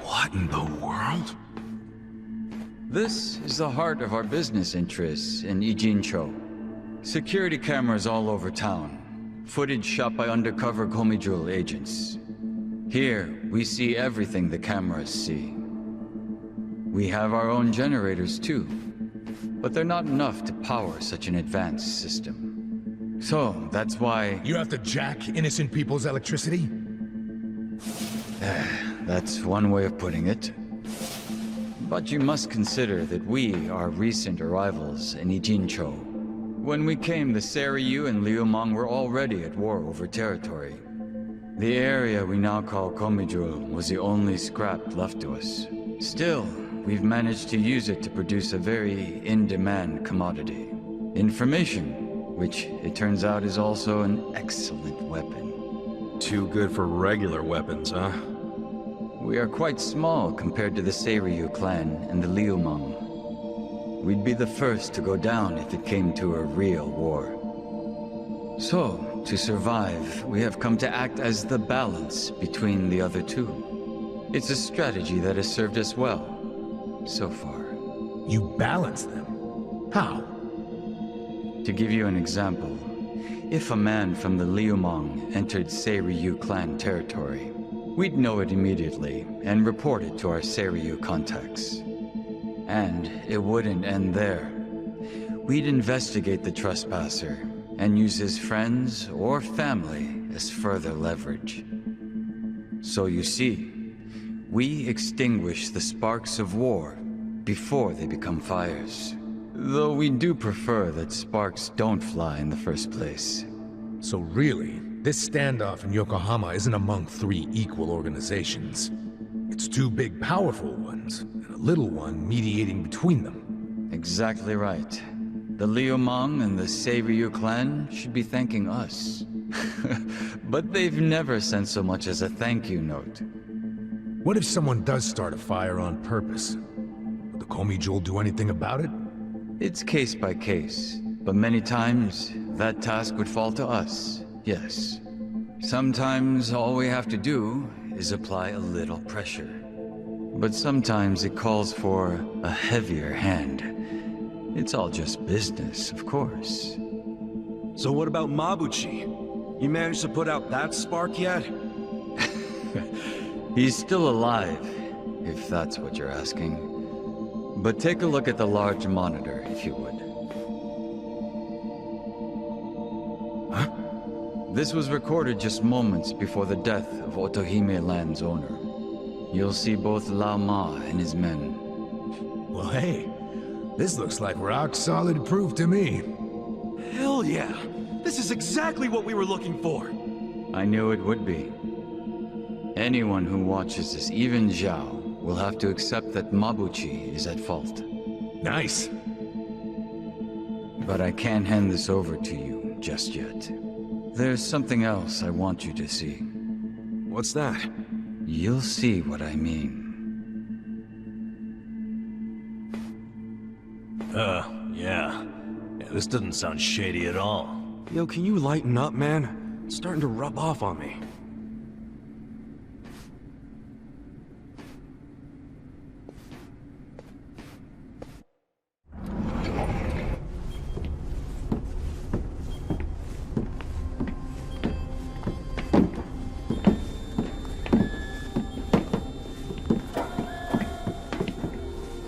What in the world? This is the heart of our business interests in Ijincho. Security cameras all over town. Footage shot by undercover Komijul agents. Here, we see everything the cameras see. We have our own generators too, but they're not enough to power such an advanced system. So, that's why... You have to jack innocent people's electricity? That's one way of putting it. But you must consider that we are recent arrivals in Ijincho. When we came, the Seiryu and Liumang were already at war over territory. The area we now call Komijul was the only scrap left to us. Still, we've managed to use it to produce a very in-demand commodity. Information, which it turns out is also an excellent weapon. Too good for regular weapons, huh? We are quite small compared to the Seiryu clan and the Liumang. We'd be the first to go down if it came to a real war. So, to survive, we have come to act as the balance between the other two. It's a strategy that has served us well, so far. You balance them? How? To give you an example, if a man from the Liumang entered Seiryu clan territory, we'd know it immediately and report it to our Seiryu contacts. And it wouldn't end there. We'd investigate the trespasser and use his friends or family as further leverage. So you see, we extinguish the sparks of war before they become fires. Though we do prefer that sparks don't fly in the first place. So really, this standoff in Yokohama isn't among three equal organizations. It's two big, powerful ones, and a little one mediating between them. Exactly right. The Liumang and the Seiryu clan should be thanking us. But they've never sent so much as a thank you note. What if someone does start a fire on purpose? Would the Komijul do anything about it? It's case by case, but many times, that task would fall to us, yes. Sometimes all we have to do is apply a little pressure. But sometimes it calls for a heavier hand. It's all just business, of course. So what about Mabuchi? You managed to put out that spark yet? He's still alive, if that's what you're asking. But take a look at the large monitor, if you would. Huh? This was recorded just moments before the death of Otohime Land's owner. You'll see both Lao Ma and his men. Well, hey, this looks like rock-solid proof to me. Hell yeah! This is exactly what we were looking for! I knew it would be. Anyone who watches this, even Zhao, will have to accept that Mabuchi is at fault. Nice. But I can't hand this over to you just yet. There's something else I want you to see. What's that? You'll see what I mean. Yeah. This doesn't sound shady at all. Yo, can you lighten up, man? It's starting to rub off on me.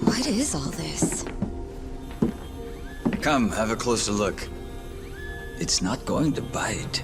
What is all this? Come, have a closer look. It's not going to bite.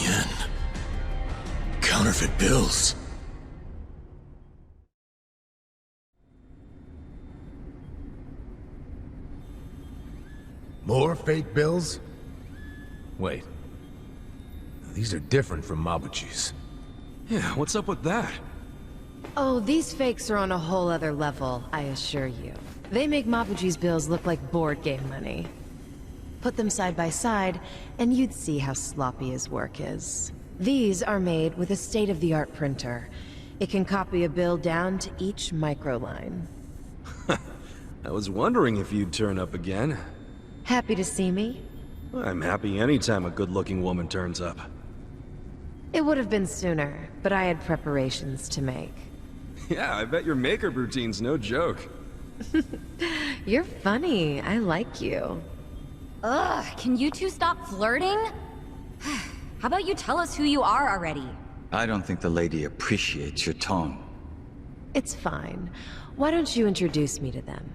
Yen. Counterfeit bills. More fake bills? Wait. These are different from Mabuchi's. Yeah, what's up with that? Oh, these fakes are on a whole other level, I assure you. They make Mabuchi's bills look like board game money. Put them side by side, and you'd see how sloppy his work is. These are made with a state-of-the-art printer. It can copy a bill down to each microline. I was wondering if you'd turn up again. Happy to see me? I'm happy anytime a good-looking woman turns up. It would have been sooner, but I had preparations to make. Yeah, I bet your makeup routine's no joke. You're funny. I like you. Ugh, can you two stop flirting? How about you tell us who you are already? I don't think the lady appreciates your tone. It's fine. Why don't you introduce me to them?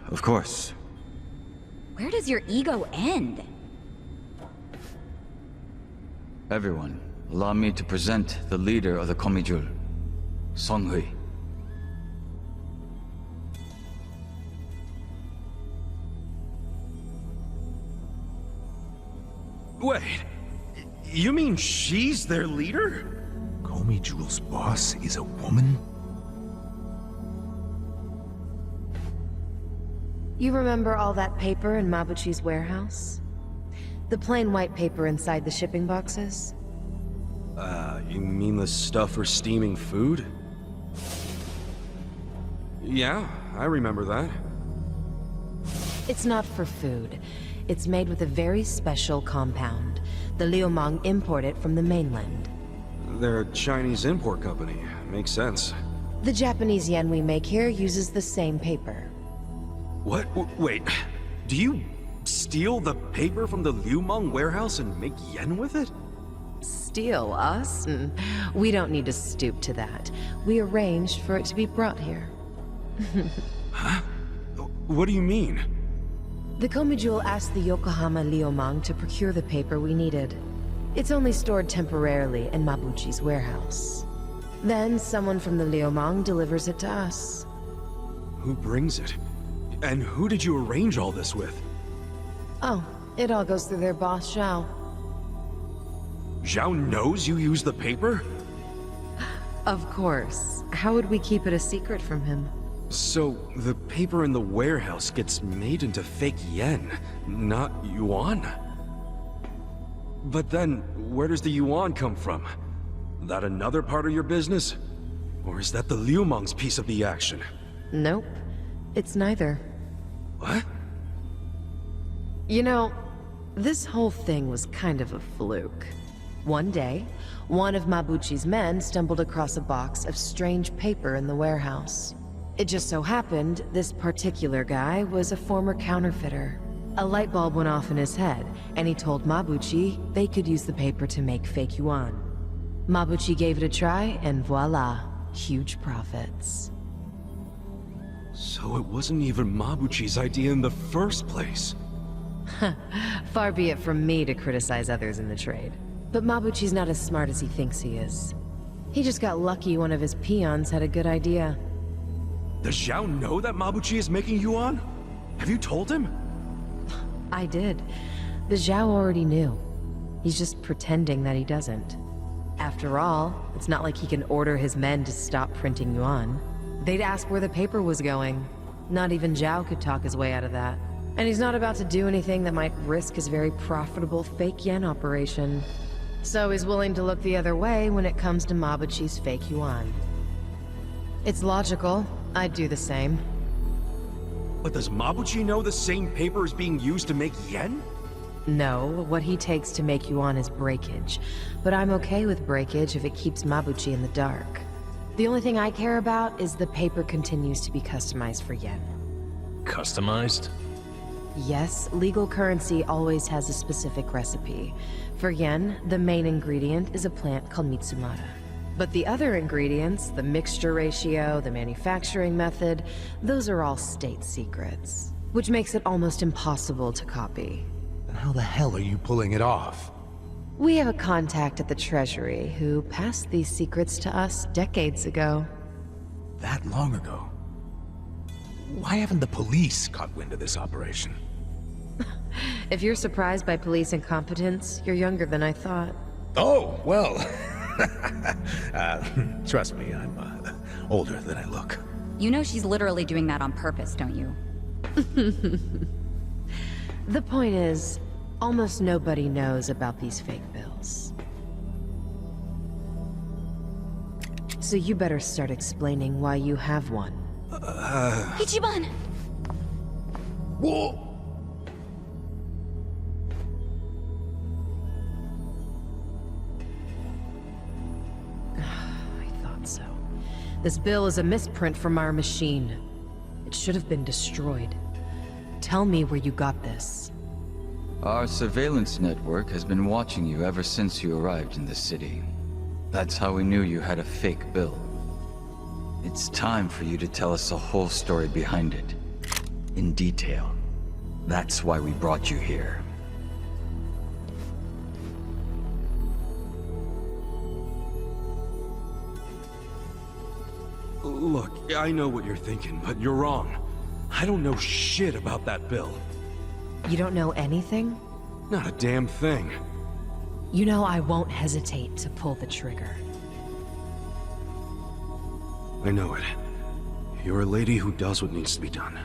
Of course. Where does your ego end? Everyone, allow me to present the leader of the Komijul, Songhui. Wait, you mean she's their leader? Komijul's boss is a woman? You remember all that paper in Mabuchi's warehouse? The plain white paper inside the shipping boxes? You mean the stuff for steaming food? Yeah, I remember that. It's not for food. It's made with a very special compound. The Liumang import it from the mainland. They're a Chinese import company. Makes sense. The Japanese yen we make here uses the same paper. What? Wait, do you steal the paper from the Liumang warehouse and make yen with it? Steal us? We don't need to stoop to that. We arranged for it to be brought here. Huh? What do you mean? The Komijul asked the Yokohama Liumang to procure the paper we needed. It's only stored temporarily in Mabuchi's warehouse. Then someone from the Liumang delivers it to us. Who brings it? And who did you arrange all this with? Oh, It all goes through their boss, Zhao. Zhao knows you use the paper? Of course. How would we keep it a secret from him? So, the paper in the warehouse gets made into fake yen, not yuan? But then, where does the yuan come from? That another part of your business? Or is that the Liu Mang's piece of the action? Nope. It's neither. What? You know, this whole thing was kind of a fluke. One day, one of Mabuchi's men stumbled across a box of strange paper in the warehouse. It just so happened this particular guy was a former counterfeiter. A light bulb went off in his head, and he told Mabuchi they could use the paper to make fake yuan. Mabuchi gave it a try, and voila, huge profits. So it wasn't even Mabuchi's idea in the first place. Far be it from me to criticize others in the trade. But Mabuchi's not as smart as he thinks he is. He just got lucky one of his peons had a good idea. Does Zhao know that Mabuchi is making yuan? Have you told him? I did. But Zhao already knew. He's just pretending that he doesn't. After all, it's not like he can order his men to stop printing yuan. They'd ask where the paper was going. Not even Zhao could talk his way out of that. And he's not about to do anything that might risk his very profitable fake yen operation. So he's willing to look the other way when it comes to Mabuchi's fake yuan. It's logical. I'd do the same. But does Mabuchi know the same paper is being used to make yen? No, what he takes to make yuan is breakage. But I'm okay with breakage if it keeps Mabuchi in the dark. The only thing I care about is the paper continues to be customized for yen. Customized? Yes, legal currency always has a specific recipe. For yen, the main ingredient is a plant called Mitsumara. But the other ingredients, the mixture ratio, the manufacturing method, those are all state secrets. Which makes it almost impossible to copy. Then how the hell are you pulling it off? We have a contact at the Treasury who passed these secrets to us decades ago. That long ago? Why haven't the police caught wind of this operation? If you're surprised by police incompetence, you're younger than I thought. Oh, well. Trust me, I'm older than I look. You know she's literally doing that on purpose, don't you? The point is, almost nobody knows about these fake bills. So you better start explaining why you have one. Ichiban! Whoa! So, this bill is a misprint from our machine. It should have been destroyed. Tell me where you got this. Our surveillance network has been watching you ever since you arrived in the city. That's how we knew you had a fake bill. It's time for you to tell us the whole story behind it. In detail. That's why we brought you here. Look, I know what you're thinking, but you're wrong. I don't know shit about that bill. You don't know anything? Not a damn thing. You know I won't hesitate to pull the trigger. I know it. You're a lady who does what needs to be done.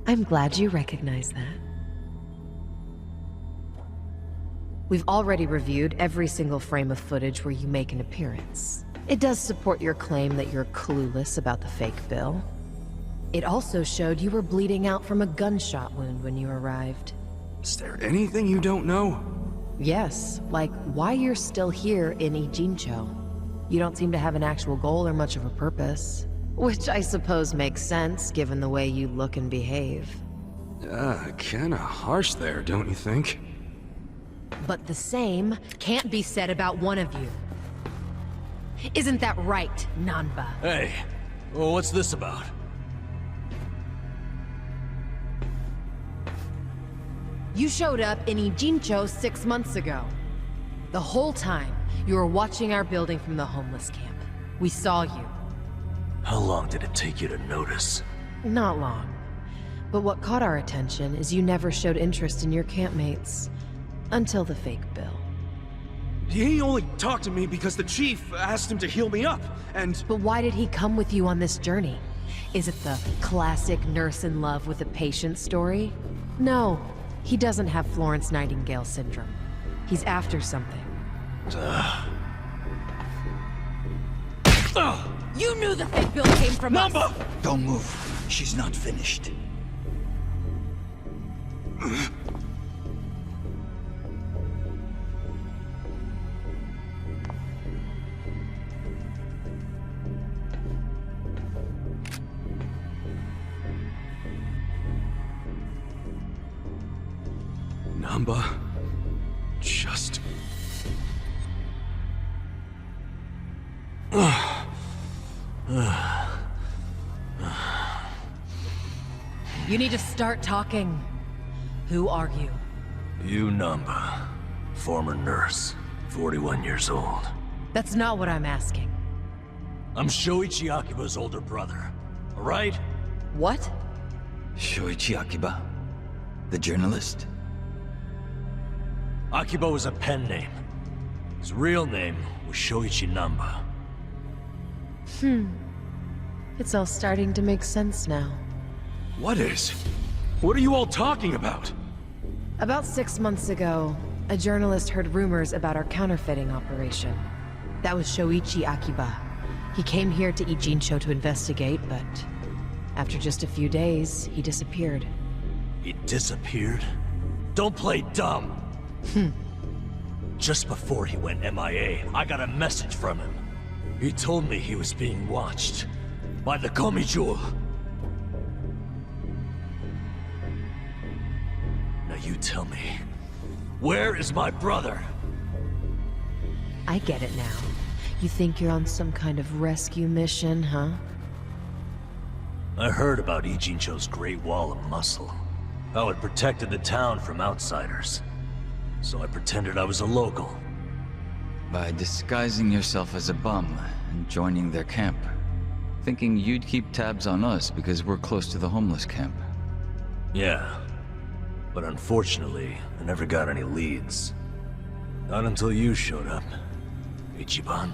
I'm glad you recognize that. We've already reviewed every single frame of footage where you make an appearance. It does support your claim that you're clueless about the fake bill. It also showed you were bleeding out from a gunshot wound when you arrived. Is there anything you don't know? Yes, like why you're still here in Ijincho. You don't seem to have an actual goal or much of a purpose. Which I suppose makes sense, given the way you look and behave. Kinda harsh there, don't you think? But the same can't be said about one of you. Isn't that right, Nanba? Hey, well, what's this about? You showed up in Ijincho 6 months ago. The whole time, you were watching our building from the homeless camp. We saw you. How long did it take you to notice? Not long. But what caught our attention is you never showed interest in your campmates. Until the fake bill. He only talked to me because the chief asked him to heal me up, and... But why did he come with you on this journey? Is it the classic nurse in love with a patient story? No, he doesn't have Florence Nightingale syndrome. He's after something. You knew the fake bill came from Nanba! us! Don't move. She's not finished. Nanba... just... You need to start talking. Who are you? You, Nanba. Former nurse. 41 years old. That's not what I'm asking. I'm Shoichi Akiba's older brother. Alright? What? Shoichi Akiba? The journalist? Akiba was a pen name. His real name was Shoichi Nanba. It's all starting to make sense now. What is? What are you all talking about? About 6 months ago, a journalist heard rumors about our counterfeiting operation. That was Shoichi Akiba. He came here to Ijincho to investigate, but after just a few days, he disappeared. He disappeared? Don't play dumb! Just before he went MIA, I got a message from him. He told me he was being watched by the Komijul. Now you tell me, where is my brother? I get it now. You think you're on some kind of rescue mission, huh? I heard about Ijincho's Great Wall of Muscle. How it protected the town from outsiders. So I pretended I was a local. By disguising yourself as a bum and joining their camp. Thinking you'd keep tabs on us because we're close to the homeless camp. Yeah. But unfortunately, I never got any leads. Not until you showed up, Ichiban.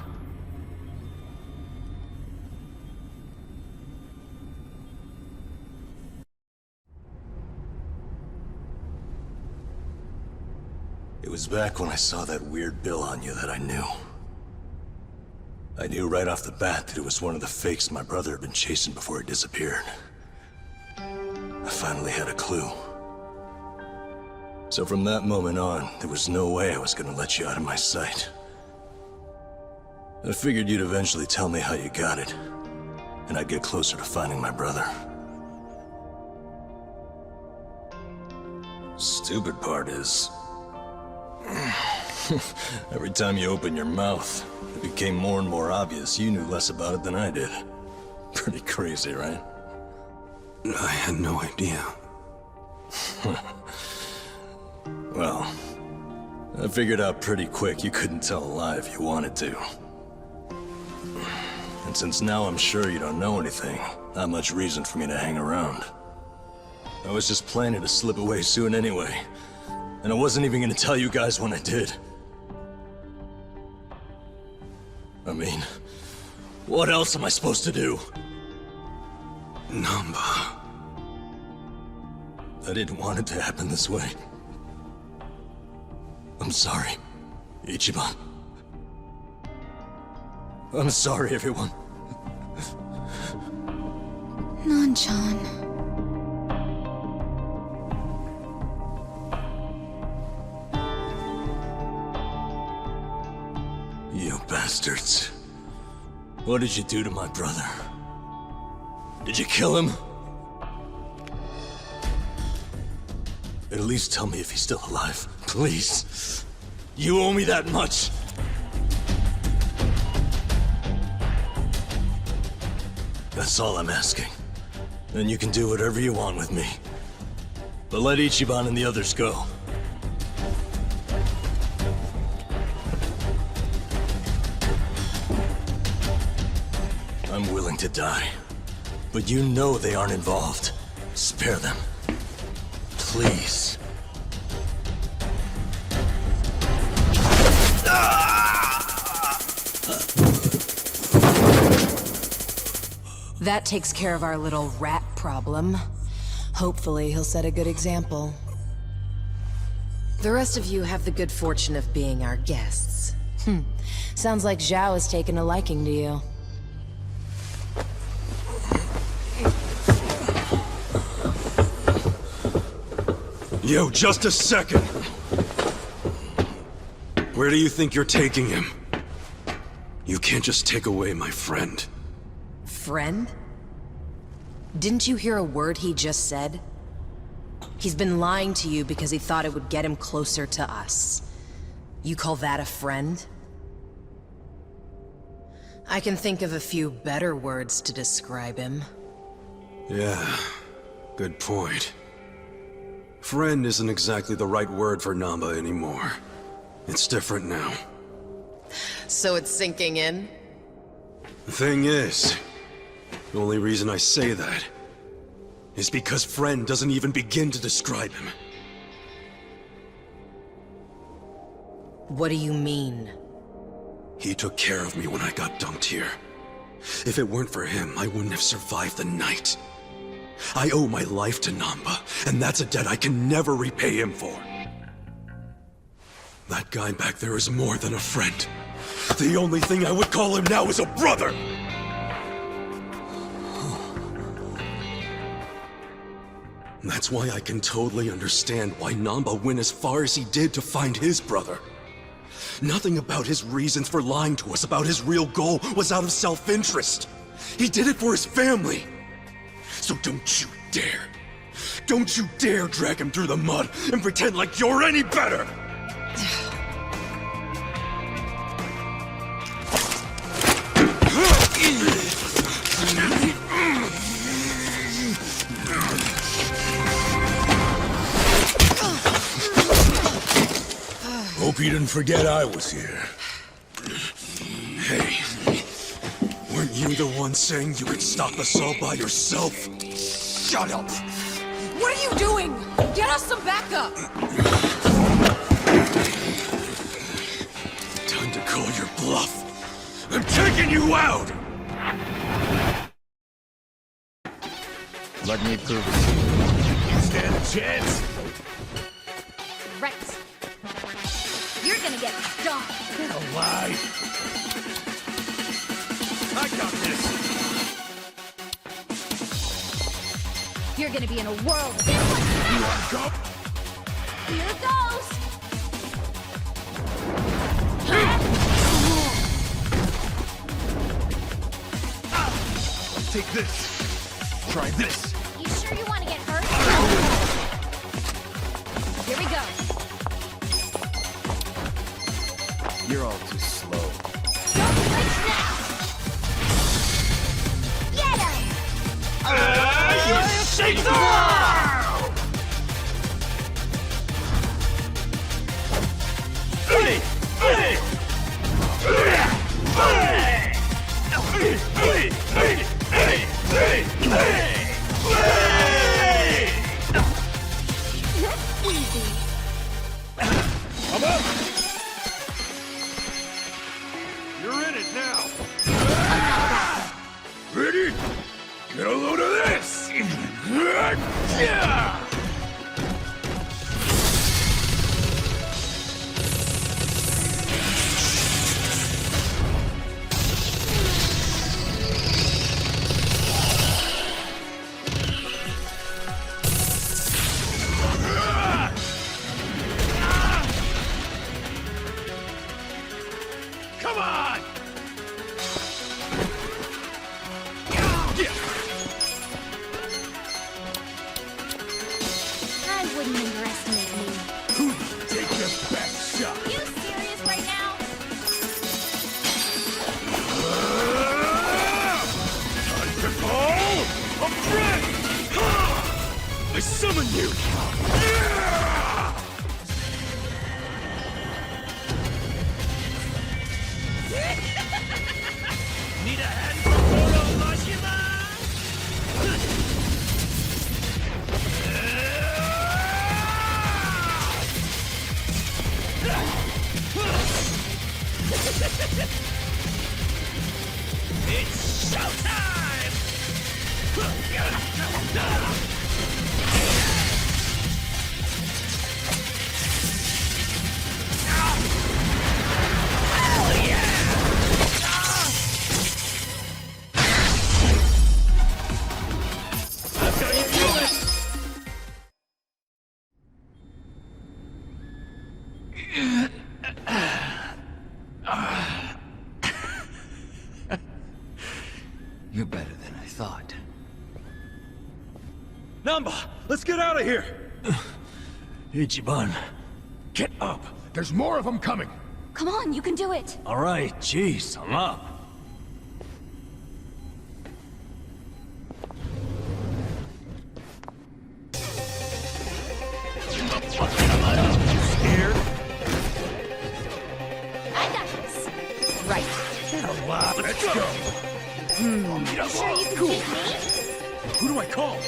It was back when I saw that weird bill on you that I knew. I knew right off the bat that it was one of the fakes my brother had been chasing before he disappeared. I finally had a clue. So from that moment on, there was no way I was gonna let you out of my sight. I figured you'd eventually tell me how you got it, and I'd get closer to finding my brother. Stupid part is... every time you open your mouth, it became more and more obvious you knew less about it than I did. Pretty crazy, right? I had no idea. Well, I figured out pretty quick you couldn't tell a lie if you wanted to. And since now I'm sure you don't know anything, not much reason for me to hang around. I was just planning to slip away soon anyway. And I wasn't even gonna tell you guys when I did. I mean, what else am I supposed to do? Nanba. I didn't want it to happen this way. I'm sorry, Ichiban. I'm sorry, everyone. Nan-chan. You bastards. What did you do to my brother? Did you kill him? At least tell me if he's still alive, please. You owe me that much. That's all I'm asking. Then you can do whatever you want with me. But let Ichiban and the others go. willing to die. But you know they aren't involved. Spare them. Please. That takes care of our little rat problem. Hopefully, he'll set a good example. The rest of you have the good fortune of being our guests. Sounds like Zhao has taken a liking to you. Yo, just a second! Where do you think you're taking him? You can't just take away my friend. Friend? Didn't you hear a word he just said? He's been lying to you because he thought it would get him closer to us. You call that a friend? I can think of a few better words to describe him. Yeah, good point. Friend isn't exactly the right word for Nanba anymore. It's different now. So it's sinking in? The thing is, the only reason I say that is because friend doesn't even begin to describe him. What do you mean? He took care of me when I got dumped here. If it weren't for him, I wouldn't have survived the night. I owe my life to Nanba, and that's a debt I can never repay him for. That guy back there is more than a friend. The only thing I would call him now is a brother! That's why I can totally understand why Nanba went as far as he did to find his brother. Nothing about his reasons for lying to us about his real goal was out of self-interest. He did it for his family. So don't you dare drag him through the mud and pretend like you're any better! Hope you didn't forget I was here. Hey, weren't you the one saying you could stop us all by yourself? Shut up! What are you doing? Get us some backup! Time to call your bluff. I'm taking you out! Let me prove it to you. You stand a chance? Right. You're gonna get stomped. Don't lie. I got this. You're gonna be in a whirl. You want to go? Here it goes. Take this. Try this. You sure you want to get hurt? Here we go. You're all too slow. Don't flinch now. Get him! You shake the world! Easy. Come up! You're in it now. Ready? Get a load of this! Yeah! Come on! I wouldn't underestimate me. Take your best shot. You serious right now? Time to call a friend! I summon you! Need a hand for Photo Lush? Nanba, let's get out of here! Ichiban. Get up! There's more of them coming! Come on, you can do it! Alright, jeez, I'm up. Scared? I got this! Right. Let's go! You sure you can Cool. beat me? Who do I call?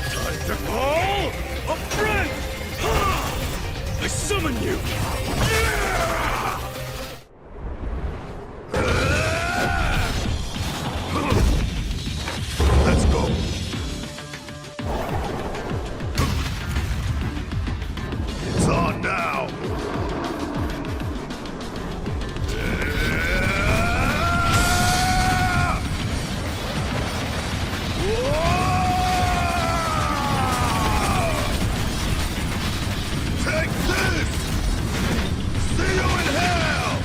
Time to call a friend! I summon you! Let's go. It's on now. Take this! See you in hell!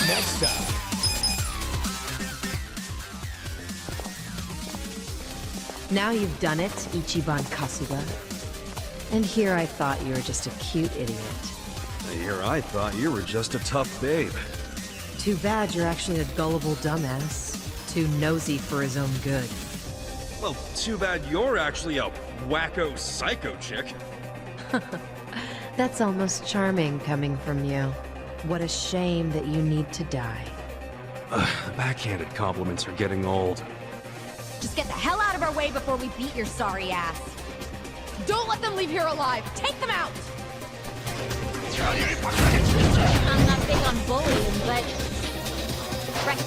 Next time. Now you've done it, Ichiban Kasuga. And here I thought you were just a cute idiot. Here I thought you were just a tough babe. Too bad you're actually a gullible dumbass. Too nosy for his own good. Well, too bad you're actually a wacko psycho chick. That's almost charming coming from you. What a shame that you need to die. The backhanded compliments are getting old. Just get the hell out of our way before we beat your sorry ass. Don't let them leave here alive! Take them out! I'm not big on bullying, but... Right.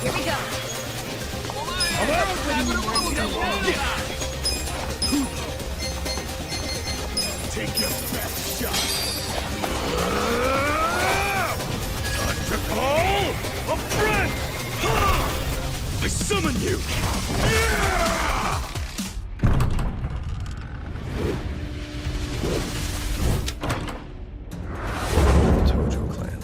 Here we go. Take your best shot. Time to call a friend! I summon you! Tojo clan.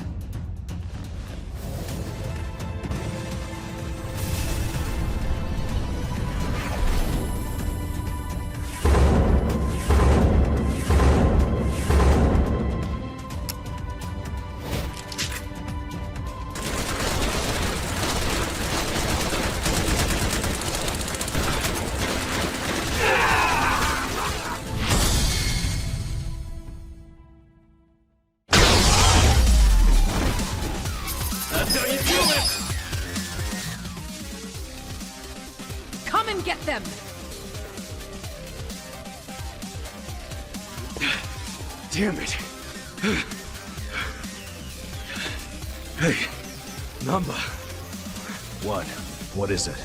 That's how you do it! Come and get them! Damn it! Hey, Nanba. What? What is it?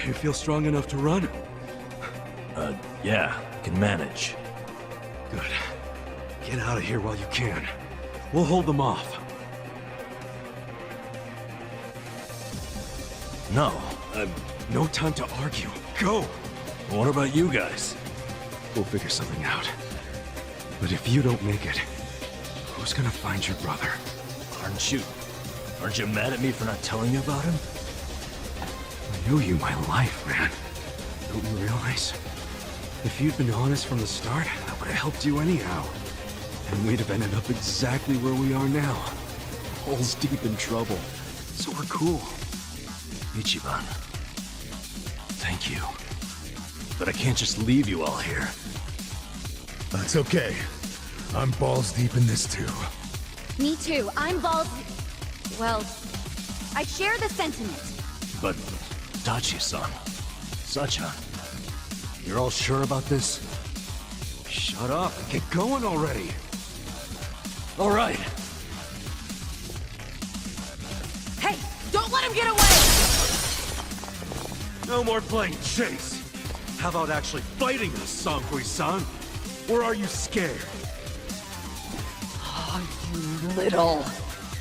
You feel strong enough to run? Yeah, can manage. Good. Get out of here while you can. We'll hold them off. No, No time to argue. Go! what about you guys? We'll figure something out. But if you don't make it, who's gonna find your brother? Aren't you mad at me for not telling you about him? I owe you my life, man. Don't you realize? If you'd been honest from the start, I would have helped you anyhow. And we'd have ended up exactly where we are now. Holes deep in trouble. So we're cool. Ichiban. Thank you. But I can't just leave you all here. That's okay. I'm balls deep in this too. Me too. I'm balls... Well, I share the sentiment. But, Dachi-san, Sachan, you're all sure about this? Shut up and get going already. All right. Hey, don't let him get away! No more playing chase. How about actually fighting us, Sankui-san? Or are you scared? Oh, you little...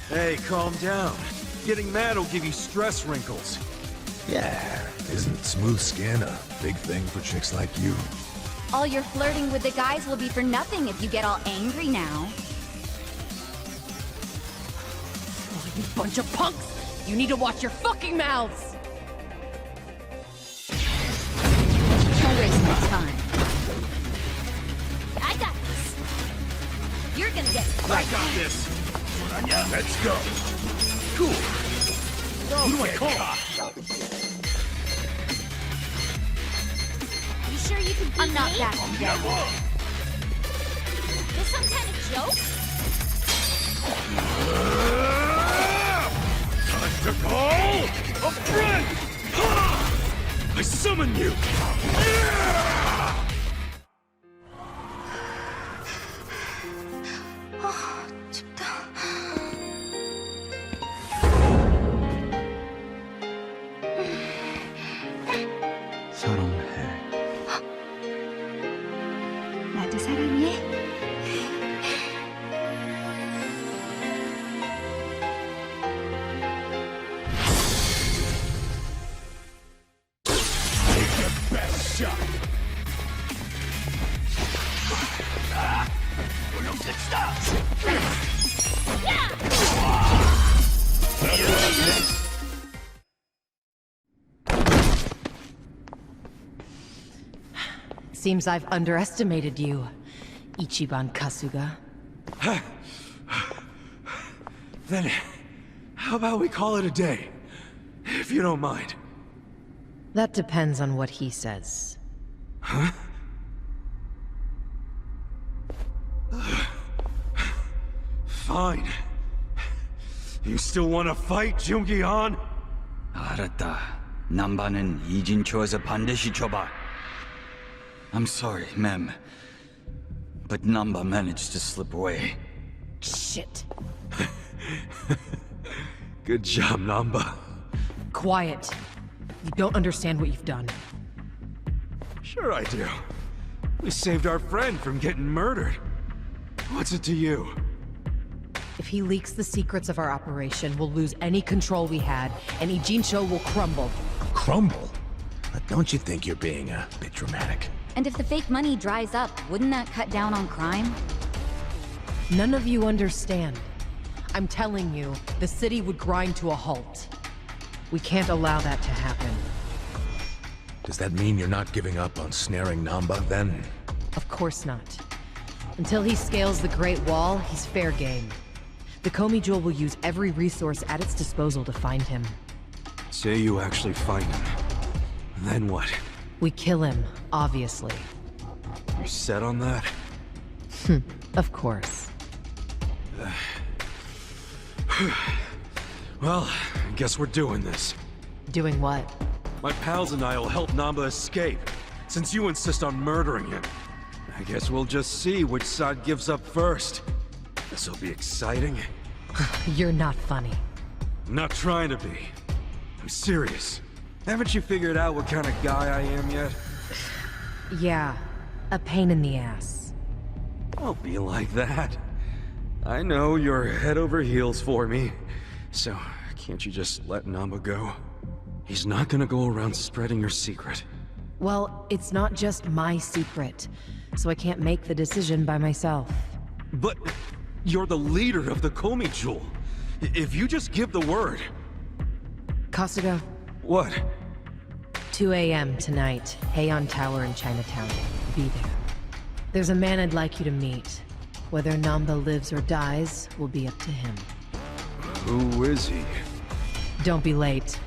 Hey, calm down. Getting mad will give you stress wrinkles. Yeah, Isn't smooth skin a big thing for chicks like you? All your flirting with the guys will be for nothing if you get all angry now. Oh, you bunch of punks! You need to watch your fucking mouths! Don't waste my time. I got this. You're gonna get I got this. Let's go. Cool. Who do I call? You sure you can beat I'm not Oh, backing down. This some kind of joke? Time to call a friend! I summon you! 나도 사랑해. Take your best shot! Seems I've underestimated you, Ichiban Kasuga. Then, how about we call it a day? If you don't mind. That depends on what he says. Huh? Fine. You still want to fight, Jungi-han? 알았다. 남바는 이진초에서 반드시 줘봐. I'm sorry, ma'am. But Nanba managed to slip away. Shit. Good job, Nanba. Quiet. You don't understand what you've done. Sure I do. We saved our friend from getting murdered. What's it to you? If he leaks the secrets of our operation, we'll lose any control we had, and Ijincho will crumble. Crumble? Don't you think you're being a bit dramatic? And if the fake money dries up, wouldn't that cut down on crime? None of you understand. I'm telling you, the city would grind to a halt. We can't allow that to happen. Does that mean you're not giving up on snaring Nanba, then? Of course not. Until he scales the Great Wall, he's fair game. The Komi Jewel will use every resource at its disposal to find him. Say you actually find him. Then what? We kill him, obviously. You set on that? Of course. Well, I guess we're doing this. Doing what? My pals and I will help Nanba escape, since you insist on murdering him. I guess we'll just see which side gives up first. This'll be exciting. You're not funny. I'm not trying to be. I'm serious. Haven't you figured out what kind of guy I am yet? Yeah, a pain in the ass. Don't be like that. I know you're head over heels for me, so can't you just let Nanba go? He's not gonna go around spreading your secret. Well, it's not just my secret, so I can't make the decision by myself. But you're the leader of the Komi Jewel. If you just give the word... Kasuga? What? 2 a.m. tonight, Heian Tower in Chinatown. Be there. There's a man I'd like you to meet. Whether Nanba lives or dies will be up to him. Who is he? Don't be late.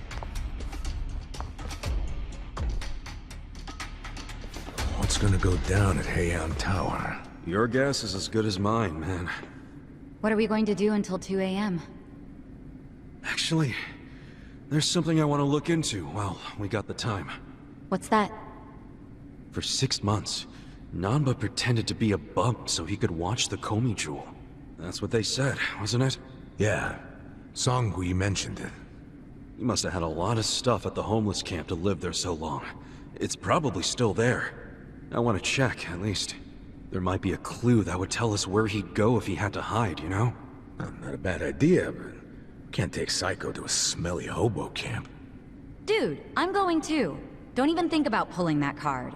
What's gonna go down at Heian Tower? Your guess is as good as mine, man. What are we going to do until 2 a.m.? Actually, there's something I want to look into while we got the time. What's that? For 6 months, Nanba pretended to be a bum so he could watch the Komi Jewel. That's what they said, wasn't it? Yeah. Songhui mentioned it. He must have had a lot of stuff at the homeless camp to live there so long. It's probably still there. I want to check, at least. There might be a clue that would tell us where he'd go if he had to hide, you know? Not a bad idea, but can't take Saeko to a smelly hobo camp. Dude, I'm going too. Don't even think about pulling that card.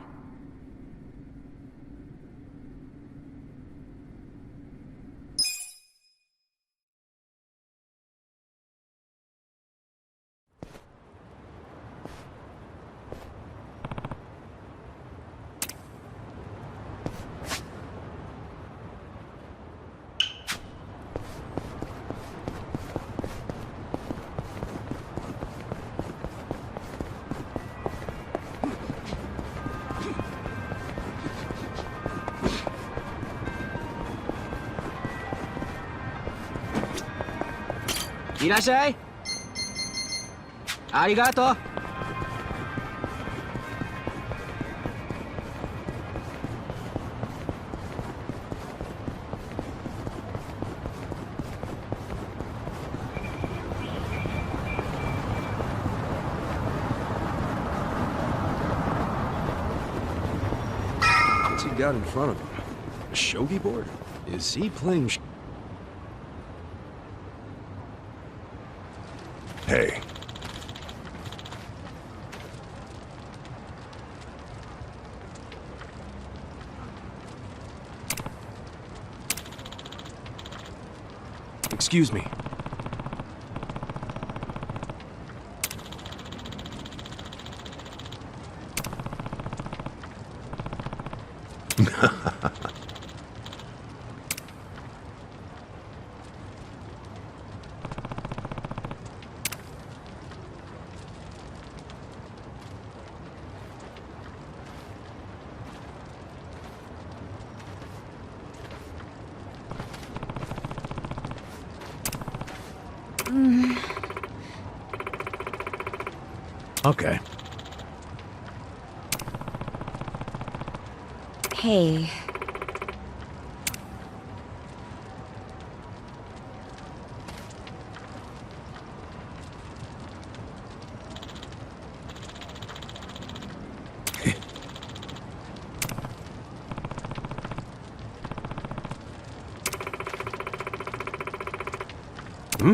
Irashai! Arigato! What's he got in front of him? A shogi board? Is he playing Hey. Excuse me. Okay. Hey. Hmm?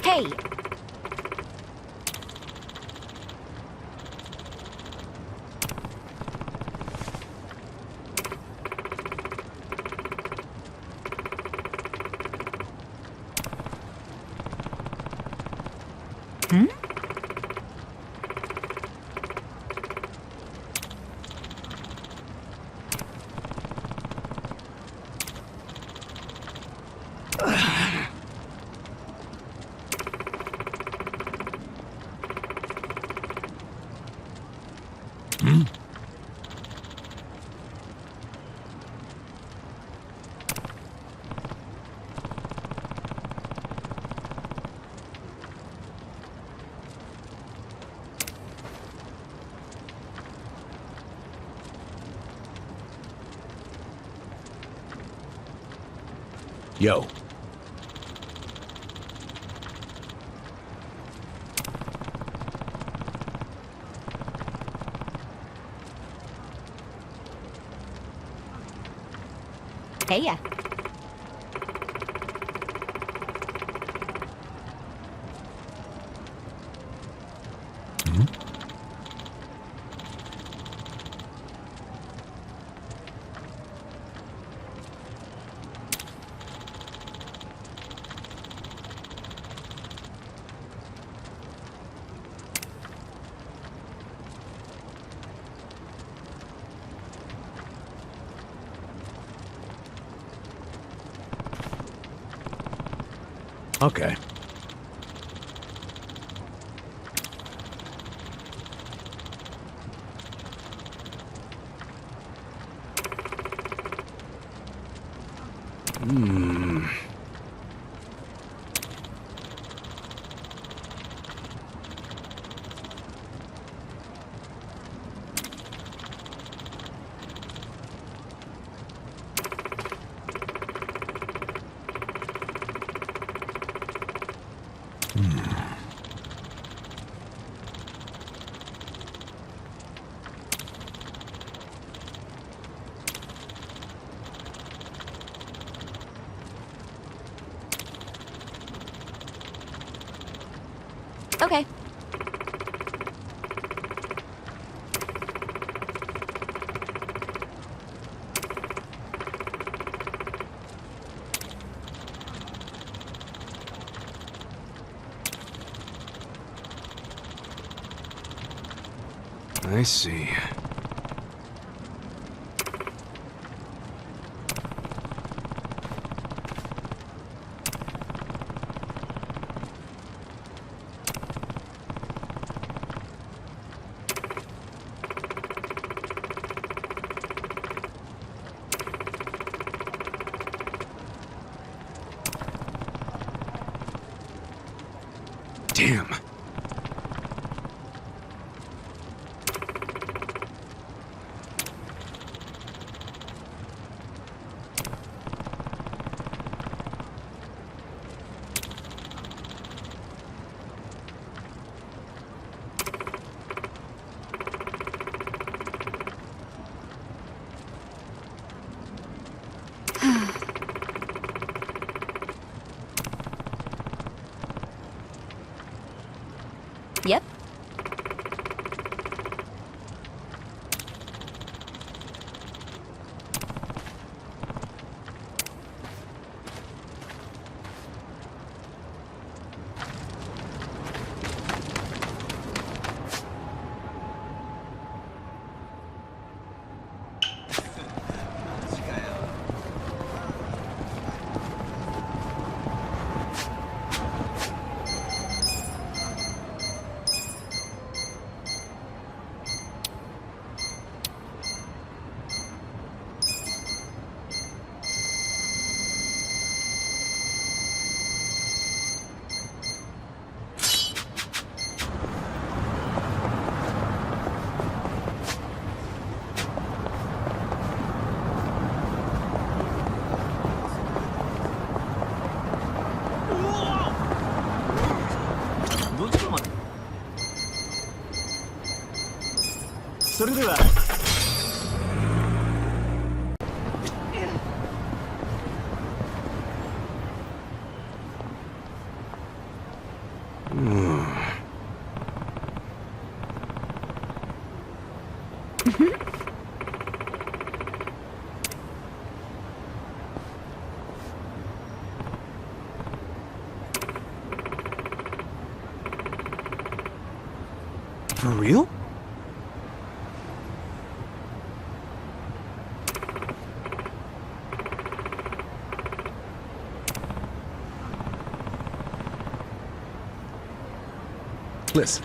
Hey! Hmm? Yo. Hey ya. Okay. Hmm. Okay. I see. Damn. Yep. For real? Listen.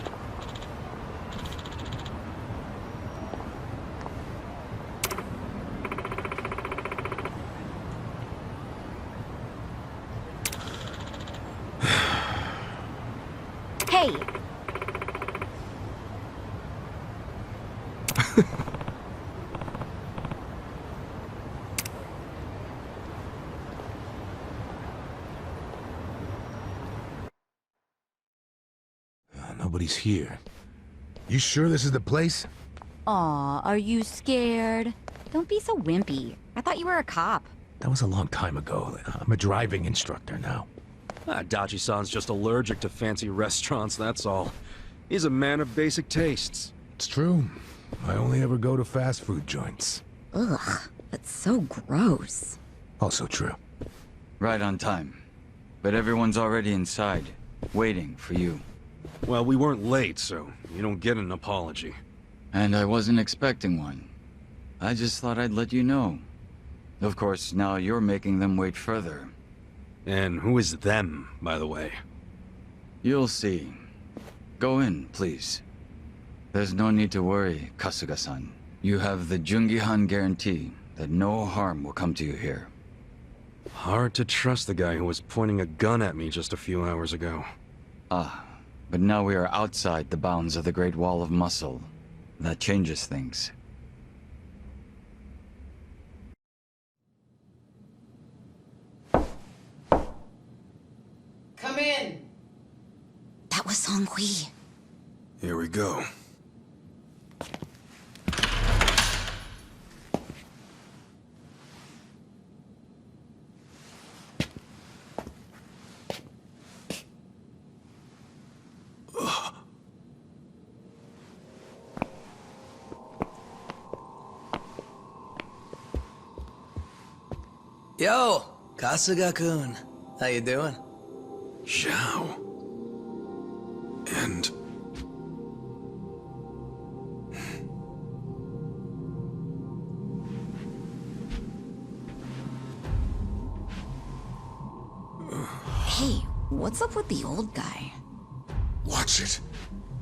Hey! Nobody's here. You sure this is the place? Aw, are you scared? Don't be so wimpy. I thought you were a cop. That was a long time ago. I'm a driving instructor now. Adachi-san's just allergic to fancy restaurants, that's all. He's a man of basic tastes. It's true. I only ever go to fast food joints. Ugh, that's so gross. Also true. Right on time. But everyone's already inside, waiting for you. Well, we weren't late, so you don't get an apology. And I wasn't expecting one. I just thought I'd let you know. Of course, now you're making them wait further. And who is them, by the way? You'll see. Go in, please. There's no need to worry, Kasuga-san. You have the Jungihan guarantee that no harm will come to you here. Hard to trust the guy who was pointing a gun at me just a few hours ago. Ah, but now we are outside the bounds of the Great Wall of Muscle. That changes things. Come in! That was Song-Hui. Here we go. Yo, Kasuga-kun. How you doing? Zhao. And... Hey, what's up with the old guy? Watch it.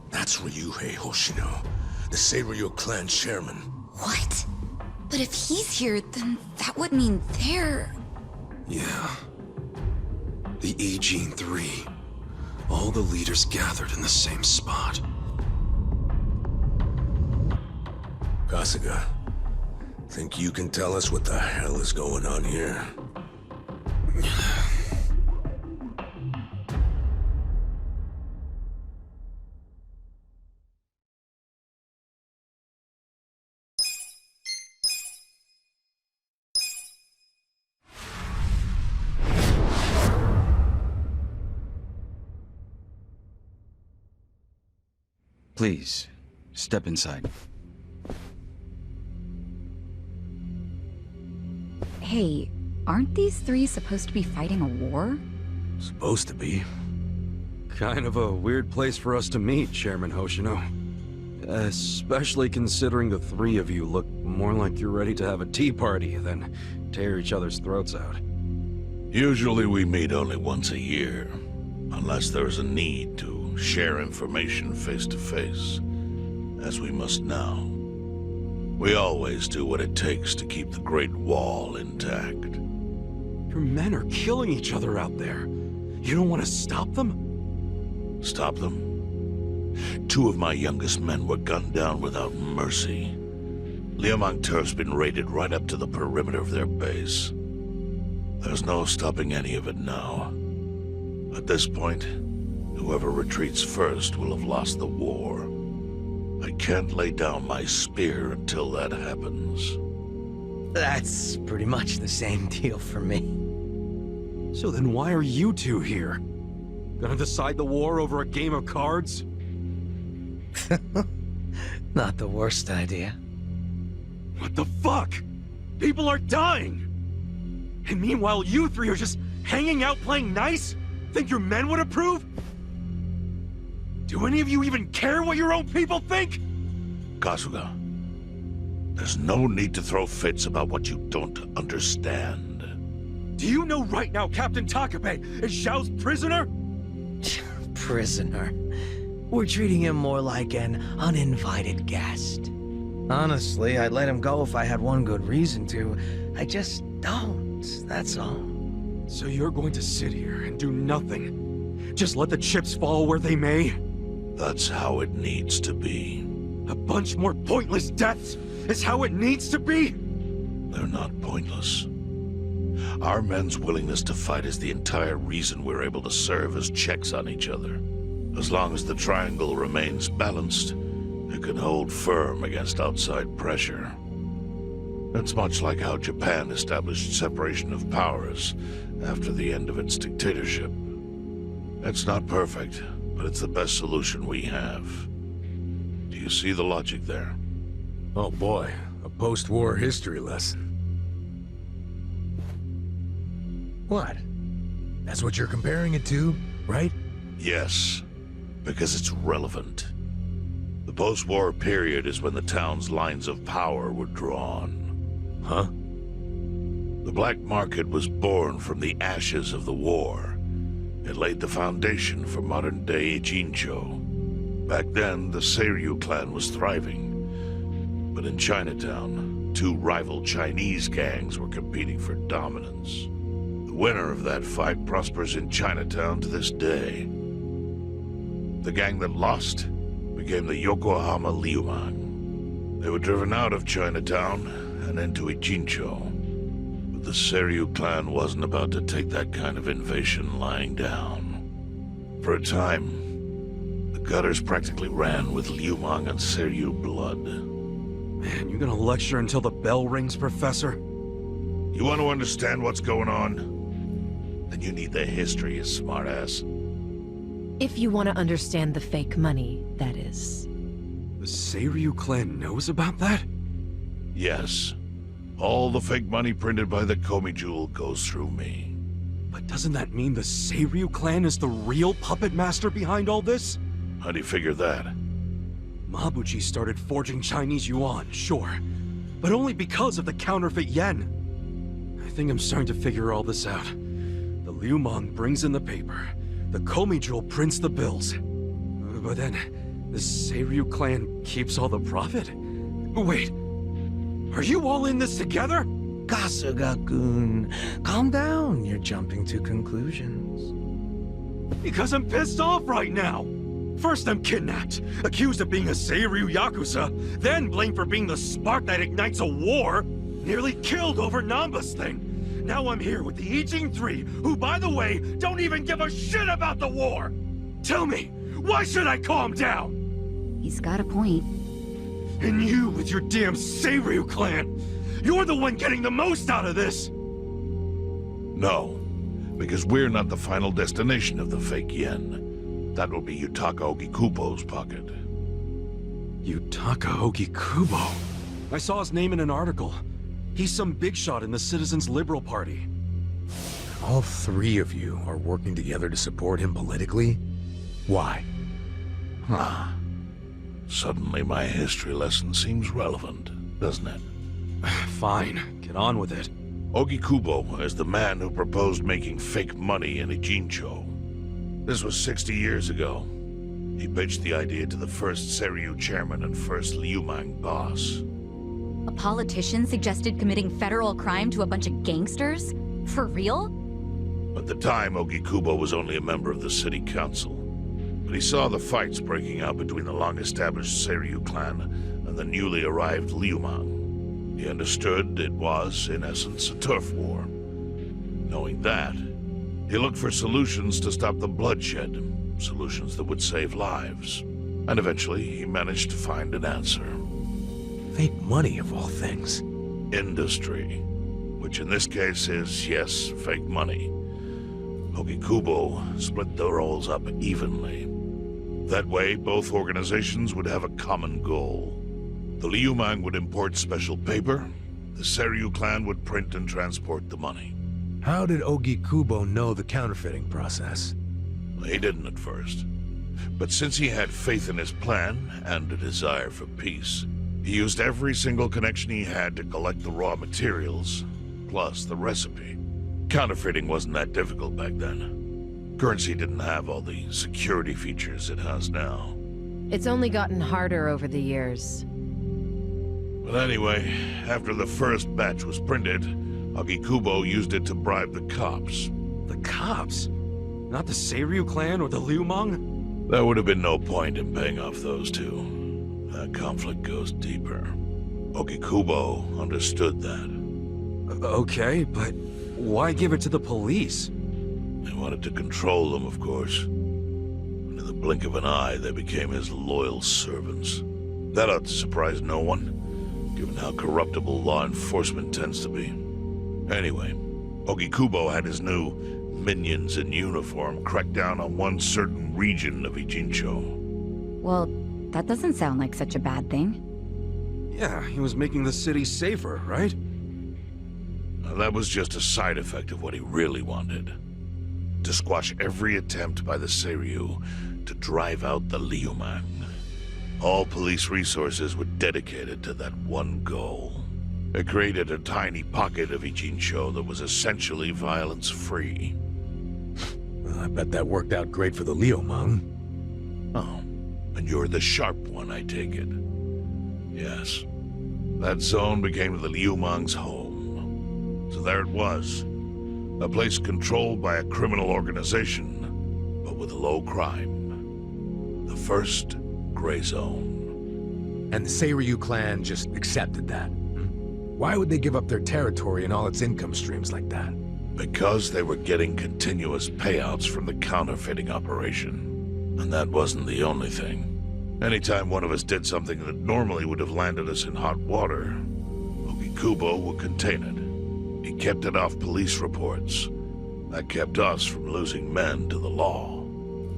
That's Ryuhei Hoshino, the Seiryu clan chairman. What? But if he's here, then that would mean they're... Yeah. The Ijin 3. All the leaders gathered in the same spot. Kasuga, think you can tell us what the hell is going on here? Please, step inside. Hey, aren't these three supposed to be fighting a war? Supposed to be. Kind of a weird place for us to meet, Chairman Hoshino. Especially considering the three of you look more like you're ready to have a tea party than tear each other's throats out. Usually we meet only once a year, unless there's a need to share information face to face, as we must now. We always do what it takes to keep the Great Wall intact. Your men are killing each other out there. You don't want to stop them? Stop them? 2 of my youngest men were gunned down without mercy. Liumang Turf's been raided right up to the perimeter of their base. There's no stopping any of it now. At this point, whoever retreats first will have lost the war. I can't lay down my spear until that happens. That's pretty much the same deal for me. So then why are you two here? Gonna decide the war over a game of cards? Not the worst idea. What the fuck? People are dying! And meanwhile you three are just hanging out playing nice? Think your men would approve? Do any of you even care what your own people think? Kasuga, there's no need to throw fits about what you don't understand. Do you know right now Captain Takabe is Zhao's prisoner? Prisoner? We're treating him more like an uninvited guest. Honestly, I'd let him go if I had one good reason to. I just don't, that's all. So you're going to sit here and do nothing? Just let the chips fall where they may? That's how it needs to be. A bunch more pointless deaths is how it needs to be? They're not pointless. Our men's willingness to fight is the entire reason we're able to serve as checks on each other. As long as the triangle remains balanced, it can hold firm against outside pressure. It's much like how Japan established separation of powers after the end of its dictatorship. It's not perfect, but it's the best solution we have. Do you see the logic there? Oh boy, a post-war history lesson. What? That's what you're comparing it to, right? Yes, because it's relevant. The post-war period is when the town's lines of power were drawn. Huh? The black market was born from the ashes of the war. It laid the foundation for modern-day Ijincho. Back then, the Seiryu clan was thriving. But in Chinatown, 2 rival Chinese gangs were competing for dominance. The winner of that fight prospers in Chinatown to this day. The gang that lost became the Yokohama Liumang. They were driven out of Chinatown and into Ijincho. But the Seiryu clan wasn't about to take that kind of invasion lying down. For a time, the gutters practically ran with Liumang and Seiryu blood. Man, you gonna lecture until the bell rings, Professor? You want to understand what's going on? Then you need the history, you smartass. If you want to understand the fake money, that is. The Seiryu clan knows about that? Yes. All the fake money printed by the Komi Jewel goes through me. But doesn't that mean the Seiryu clan is the real puppet master behind all this? How do you figure that? Mabuchi started forging Chinese yuan, sure. But only because of the counterfeit yen. I think I'm starting to figure all this out. The Liumang brings in the paper. The Komi Jewel prints the bills. But then, the Seiryu clan keeps all the profit? Wait, are you all in this together? Kasuga-kun, calm down. You're jumping to conclusions. Because I'm pissed off right now. First I'm kidnapped, accused of being a Seiryu Yakuza, then blamed for being the spark that ignites a war, nearly killed over Nanba's thing. Now I'm here with the Ijin 3, who, by the way, don't even give a shit about the war! Tell me, why should I calm down? He's got a point. And you with your damn Seiryu clan! You're the one getting the most out of this! No, because we're not the final destination of the fake yen. That will be Yutaka Ogikubo's pocket. Yutaka Ogikubo? I saw his name in an article. He's some big shot in the Citizens Liberal Party. All three of you are working together to support him politically? Why? Huh. Suddenly my history lesson seems relevant, doesn't it? Fine, get on with it. Ogikubo is the man who proposed making fake money in Ijincho. This was 60 years ago. He pitched the idea to the first Seiryu chairman and first Liumang boss. A politician suggested committing federal crime to a bunch of gangsters? For real? At the time, Ogikubo was only a member of the city council. But he saw the fights breaking out between the long-established Seiryu clan and the newly arrived Liumang. He understood it was, in essence, a turf war. Knowing that, he looked for solutions to stop the bloodshed, solutions that would save lives. And eventually, he managed to find an answer. Fake money, of all things. Industry. Which in this case is, yes, fake money. Ogikubo split the roles up evenly. That way, both organizations would have a common goal. The Liumang would import special paper, the Seiryu clan would print and transport the money. How did Ogikubo know the counterfeiting process? He didn't at first. But since he had faith in his plan and a desire for peace, he used every single connection he had to collect the raw materials, plus the recipe. Counterfeiting wasn't that difficult back then. Currency didn't have all the security features it has now. It's only gotten harder over the years. But anyway, after the first batch was printed, Ogikubo used it to bribe the cops. The cops? Not the Seiryu clan or the Liumang? There would have been no point in paying off those two. That conflict goes deeper. Ogikubo understood that. Okay, but why give it to the police? They wanted to control them, of course. And in the blink of an eye, they became his loyal servants. That ought to surprise no one, given how corruptible law enforcement tends to be. Anyway, Ogikubo had his new minions in uniform crack down on one certain region of Ijincho. Well, that doesn't sound like such a bad thing. Yeah, he was making the city safer, right? Now, that was just a side effect of what he really wanted. To squash every attempt by the Seiryu to drive out the Liumang. All police resources were dedicated to that one goal. It created a tiny pocket of Ijincho that was essentially violence-free. Well, I bet that worked out great for the Liumang. Oh, and you're the sharp one, I take it. Yes. That zone became the Liumang's home. So there it was. A place controlled by a criminal organization, but with low crime. The first gray zone. And the Seiryu clan just accepted that. Why would they give up their territory and all its income streams like that? Because they were getting continuous payouts from the counterfeiting operation. And that wasn't the only thing. Anytime one of us did something that normally would have landed us in hot water, Ogikubo would contain it. He kept it off police reports. That kept us from losing men to the law.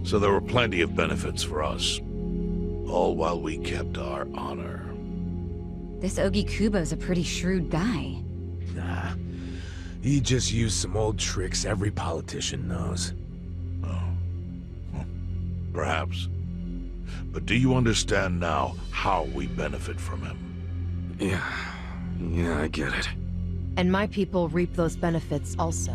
So there were plenty of benefits for us. All while we kept our honor. This Ogikubo's a pretty shrewd guy. Nah. He just used some old tricks every politician knows. Perhaps. But do you understand now how we benefit from him? Yeah, I get it. And my people reap those benefits also.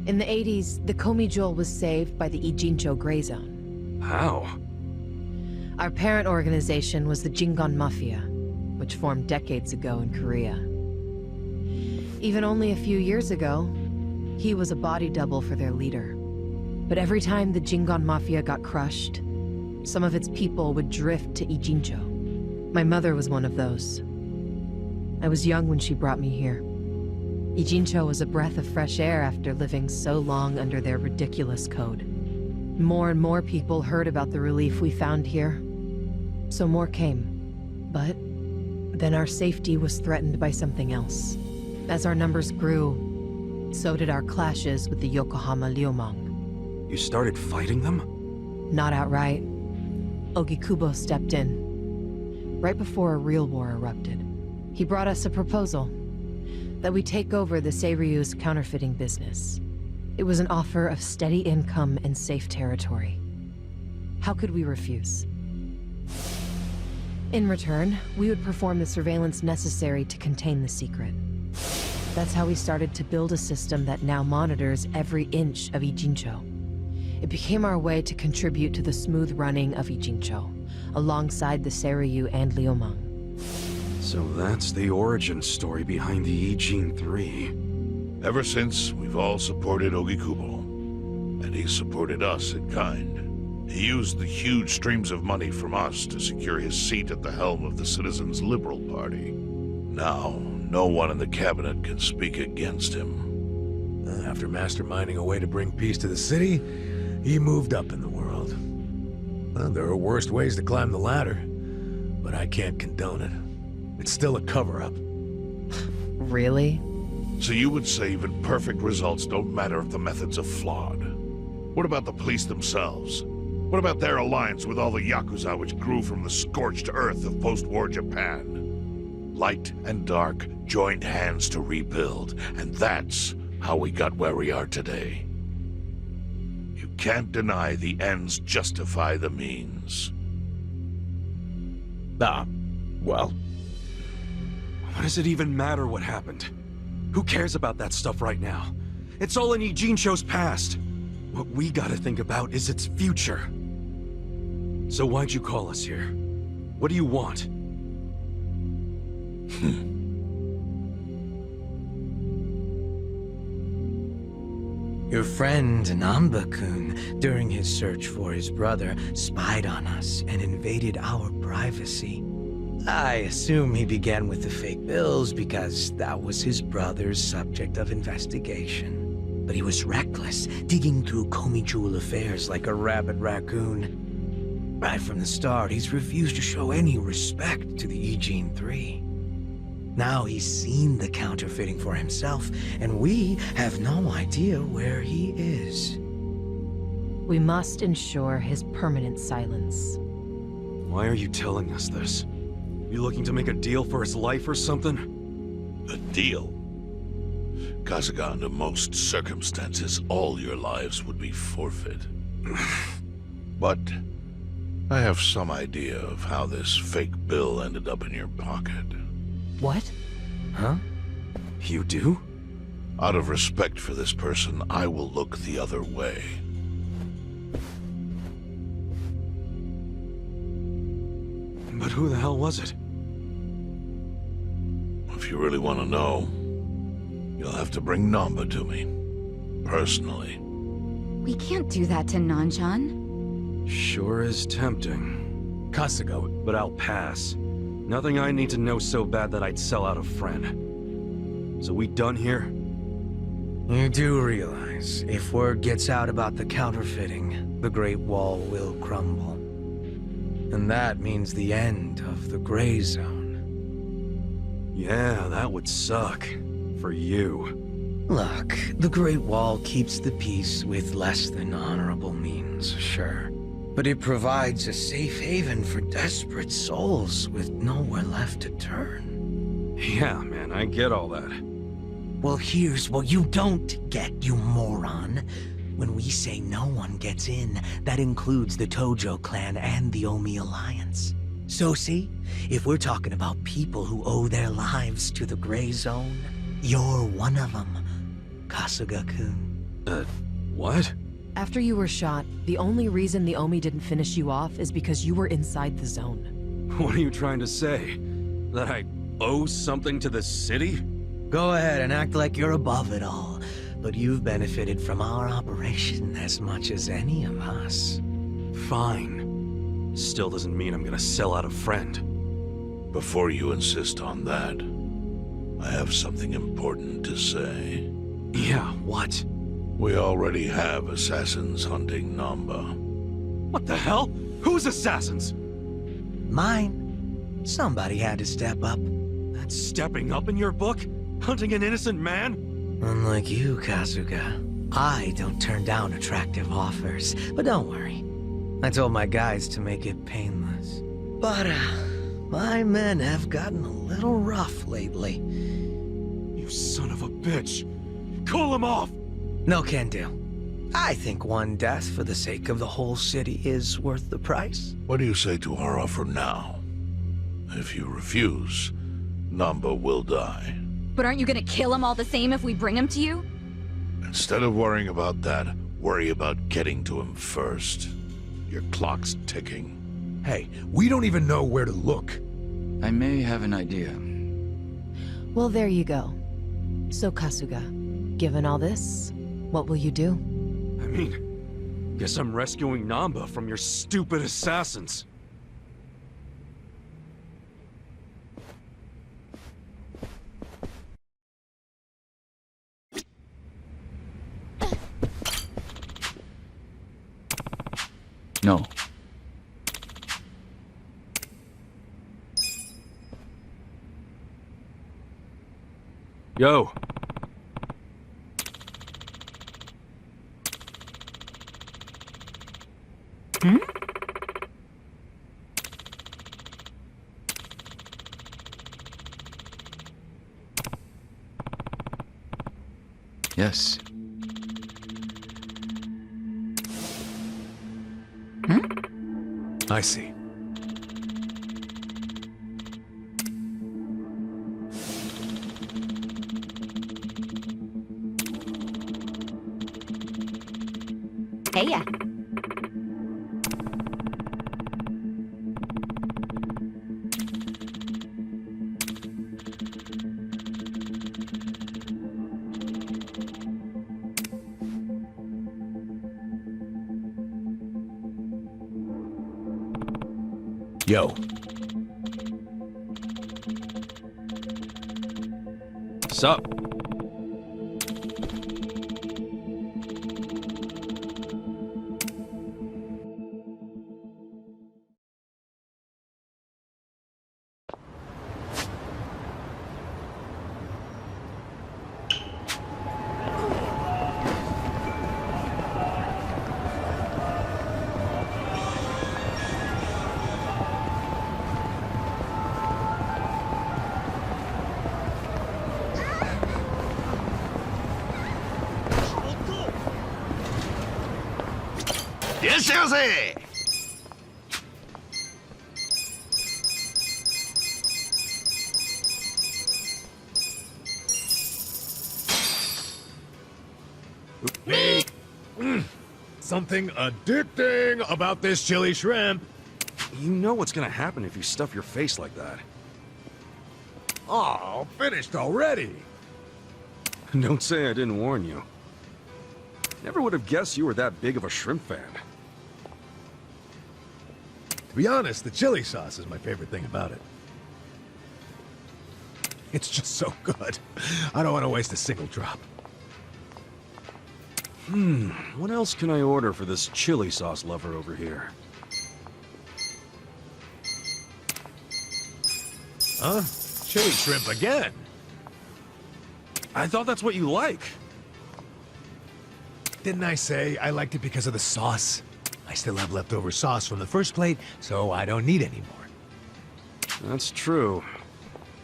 In the 80s, the Komi Jewel was saved by the Ijincho Gray Zone. How? Our parent organization was the Jingon Mafia, which formed decades ago in Korea. Even only a few years ago, he was a body double for their leader. But every time the Jingon Mafia got crushed, some of its people would drift to Ijincho. My mother was one of those. I was young when she brought me here. Ijincho was a breath of fresh air after living so long under their ridiculous code. More and more people heard about the relief we found here, so more came. But then our safety was threatened by something else. As our numbers grew, so did our clashes with the Yokohama Liumang. You started fighting them? Not outright. Ogikubo stepped in, right before a real war erupted. He brought us a proposal, that we take over the Seiryu's counterfeiting business. It was an offer of steady income and safe territory. How could we refuse? In return, we would perform the surveillance necessary to contain the secret. That's how we started to build a system that now monitors every inch of Ijincho. It became our way to contribute to the smooth running of Ijincho, alongside the Seiryu and Liumang. So that's the origin story behind the Ijin 3. Ever since, we've all supported Ogikubo, and he supported us in kind. He used the huge streams of money from us to secure his seat at the helm of the Citizens' Liberal Party. Now, no one in the cabinet can speak against him. After masterminding a way to bring peace to the city, he moved up in the world. Well, there are worse ways to climb the ladder, but I can't condone it. It's still a cover-up. Really? So you would say even perfect results don't matter if the methods are flawed? What about the police themselves? What about their alliance with all the Yakuza which grew from the scorched earth of post-war Japan? Light and dark joined hands to rebuild, and that's how we got where we are today. You can't deny the ends justify the means. Well... What does it even matter what happened? Who cares about that stuff right now? It's all in Ijincho's past. What we gotta think about is its future. So why'd you call us here? What do you want? Your friend Nanba-kun, during his search for his brother, spied on us and invaded our privacy. I assume he began with the fake bills because that was his brother's subject of investigation. But he was reckless, digging through Komi Jewel affairs like a rabid raccoon. Right from the start, he's refused to show any respect to the Ijin 3. Now he's seen the counterfeiting for himself, and we have no idea where he is. We must ensure his permanent silence. Why are you telling us this? You looking to make a deal for his life or something? A deal? Kasuga, under most circumstances, all your lives would be forfeit. But I have some idea of how this fake bill ended up in your pocket. What? Huh? You do? Out of respect for this person, I will look the other way. But who the hell was it? If you really want to know, you'll have to bring Nanba to me. Personally. We can't do that to Nanchan. Sure is tempting. Kasuga. But I'll pass. Nothing I need to know so bad that I'd sell out a friend. So we done here? You do realize, if word gets out about the counterfeiting, the Great Wall will crumble. And that means the end of the Gray Zone. Yeah, that would suck. For you. Look, the Great Wall keeps the peace with less than honorable means, sure. But it provides a safe haven for desperate souls with nowhere left to turn. Yeah, man, I get all that. Well, here's what you don't get, you moron. When we say no one gets in, that includes the Tojo clan and the Omi Alliance. So see, if we're talking about people who owe their lives to the Gray Zone, you're one of them, Kasuga-kun. What? After you were shot, the only reason the Omi didn't finish you off is because you were inside the zone. What are you trying to say? That I owe something to the city? Go ahead and act like you're above it all, but you've benefited from our operation as much as any of us. Fine. Still doesn't mean I'm gonna sell out a friend. Before you insist on that, I have something important to say. Yeah, what? We already have assassins hunting Nanba. What the hell? Whose assassins? Mine. Somebody had to step up. That's stepping up in your book? Hunting an innocent man? Unlike you, Kasuga, I don't turn down attractive offers. But don't worry. I told my guys to make it painless. But, my men have gotten a little rough lately. You son of a bitch! Call him off! No can do. I think one death for the sake of the whole city is worth the price. What do you say to our offer now? If you refuse, Nanba will die. But aren't you gonna kill him all the same if we bring him to you? Instead of worrying about that, worry about getting to him first. Your clock's ticking. Hey, we don't even know where to look. I may have an idea. Well, there you go. So, Kasuga, given all this, what will you do? I mean, guess I'm rescuing Nanba from your stupid assassins. No. Yo. Hmm? Yes. I see. Hey, yeah. Yo. Sup? Something addicting about this chili shrimp. You know what's gonna happen if you stuff your face like that. Oh, finished already. Don't say I didn't warn you. Never would have guessed you were that big of a shrimp fan. To be honest, the chili sauce is my favorite thing about it. It's just so good. I don't want to waste a single drop. What else can I order for this chili sauce lover over here? Huh? Chili shrimp again? I thought that's what you like. Didn't I say I liked it because of the sauce? I still have leftover sauce from the first plate, so I don't need any more. That's true.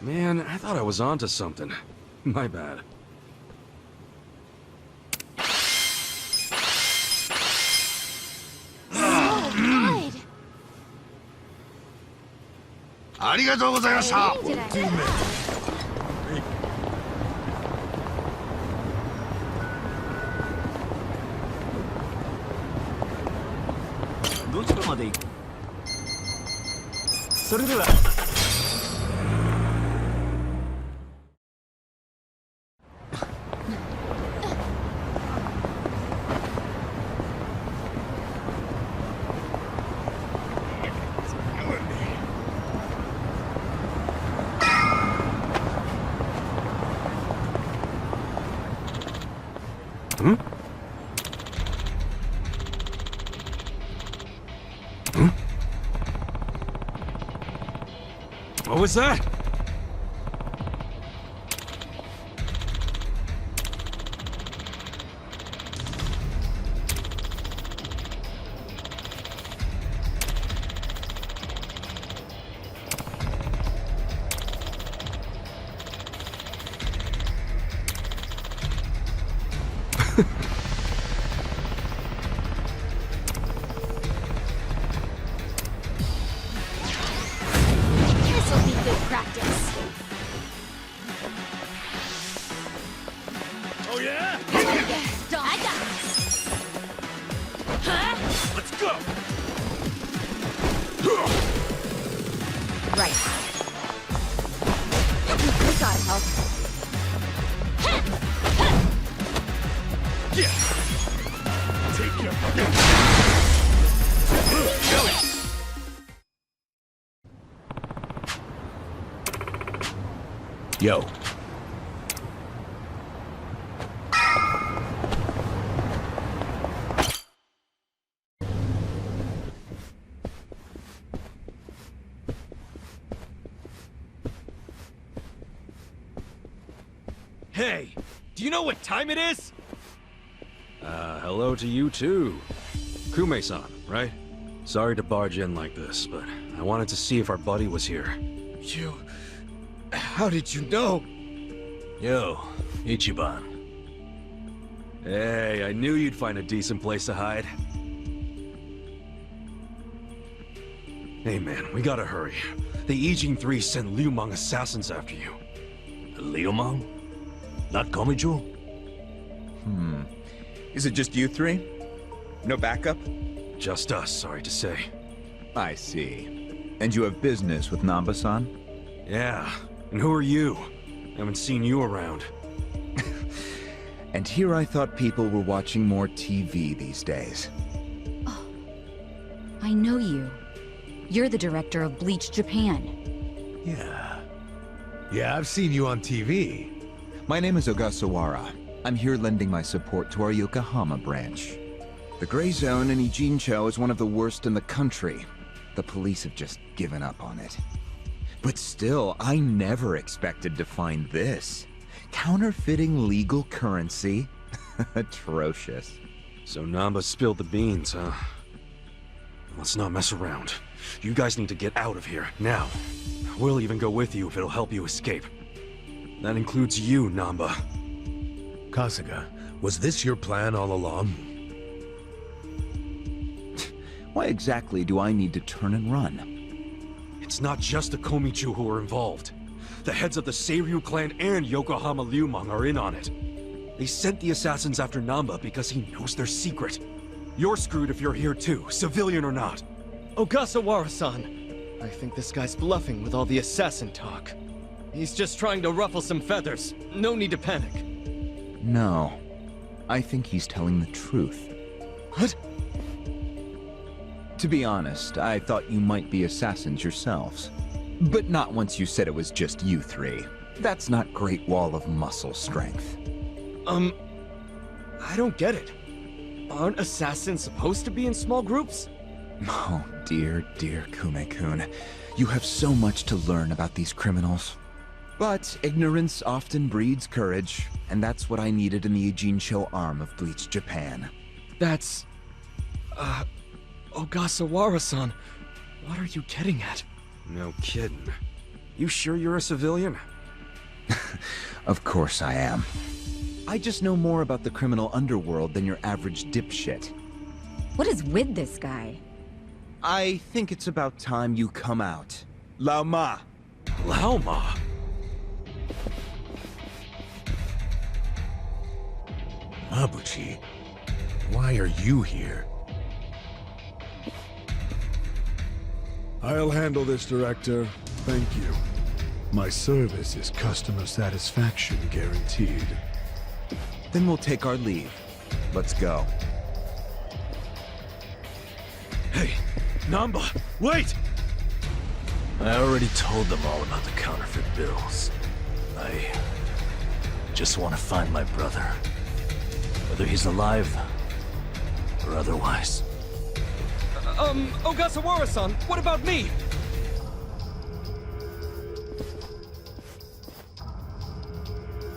Man, I thought I was onto something. My bad. ありがとうございました。どちらまで行く？それでは。What was that? Yo. Hey, do you know what time it is? Hello to you too. Kume-san, right? Sorry to barge in like this, but I wanted to see if our buddy was here. You... How did you know? Yo, Ichiban. Hey, I knew you'd find a decent place to hide. Hey man, we gotta hurry. The Ijin 3 sent Liumang assassins after you. The Liumang? Not Komichu? Is it just you three? No backup? Just us, sorry to say. I see. And you have business with Nanba-san? Yeah. And who are you? Haven't seen you around. And here I thought people were watching more TV these days. Oh, I know you. You're the director of Bleach Japan. Yeah, I've seen you on TV. My name is Ogasawara. I'm here lending my support to our Yokohama branch. The Gray Zone in Ijincho is one of the worst in the country. The police have just given up on it. But still, I never expected to find this. Counterfeiting legal currency? Atrocious. So Nanba spilled the beans, huh? Let's not mess around. You guys need to get out of here, now. We'll even go with you if it'll help you escape. That includes you, Nanba. Kasuga, was this your plan all along? Why exactly do I need to turn and run? It's not just the Komichu who are involved. The heads of the Seiryu clan and Yokohama Liumang are in on it. They sent the assassins after Nanba because he knows their secret. You're screwed if you're here too, civilian or not. Ogasawara-san, I think this guy's bluffing with all the assassin talk. He's just trying to ruffle some feathers. No need to panic. No. I think he's telling the truth. What? To be honest, I thought you might be assassins yourselves. But not once you said it was just you three. That's not Great Wall of muscle strength. I don't get it. Aren't assassins supposed to be in small groups? Oh, dear Kume-kun. You have so much to learn about these criminals. But ignorance often breeds courage, and that's what I needed in the Ijincho arm of Bleach Japan. That's... Ogasawara-san, what are you getting at? No kidding. You sure you're a civilian? Of course I am. I just know more about the criminal underworld than your average dipshit. What is with this guy? I think it's about time you come out. Lao Ma. Lao Ma? Mabuchi, why are you here? I'll handle this, Director. Thank you. My service is customer satisfaction guaranteed. Then we'll take our leave. Let's go. Hey, Nanba, wait! I already told them all about the counterfeit bills. I just want to find my brother. Whether he's alive or otherwise. Ogasawara-san, what about me?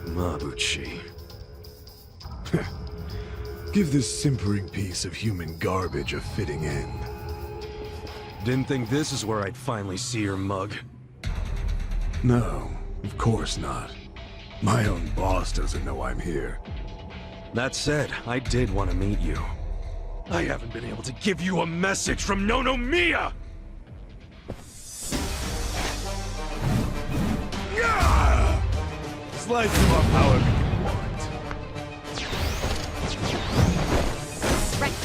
Mabuchi. Give this simpering piece of human garbage a fitting end. Didn't think this is where I'd finally see your mug. No, of course not. My own boss doesn't know I'm here. That said, I did want to meet you. I haven't been able to give you a message from Nonomiya! Yeah! Slice him up however you want. Right.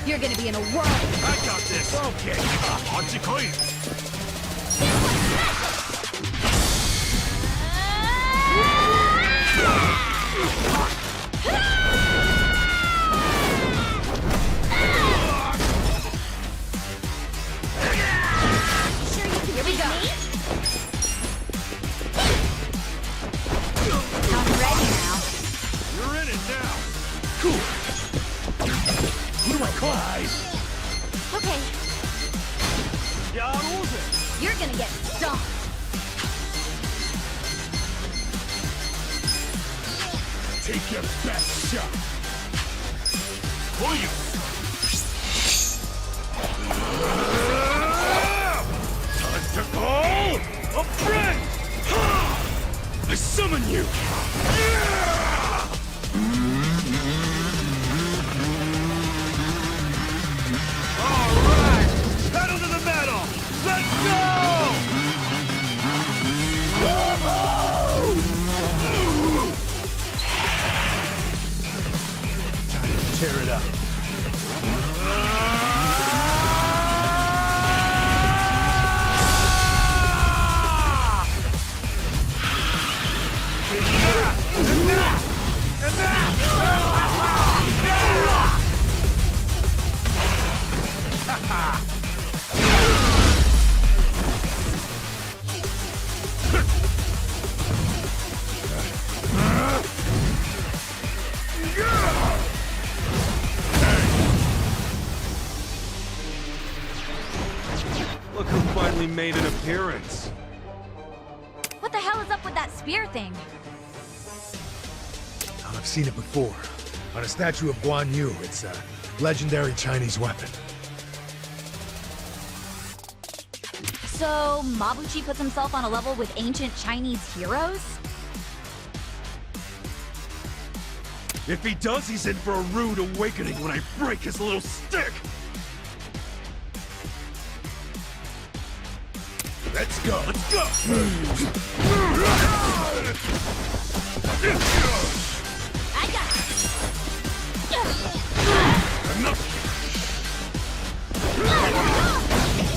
You're gonna be in a whirl. I got this! Okay, Hachikoi! Here we go. I'm ready now. You're in it now! Cool! Who do I call? Okay. You're gonna get stomped. Take your best shot! For you! Time to call a friend! I summon you! Alright! Pedal to the metal! Let's go! Tear it up. Look who finally made an appearance. What the hell is up with that spear thing? I've seen it before. On a statue of Guan Yu, it's a legendary Chinese weapon. So, Mabuchi puts himself on a level with ancient Chinese heroes? If he does, he's in for a rude awakening when I break his little stick! Let's go! Let's go! I got it. Enough!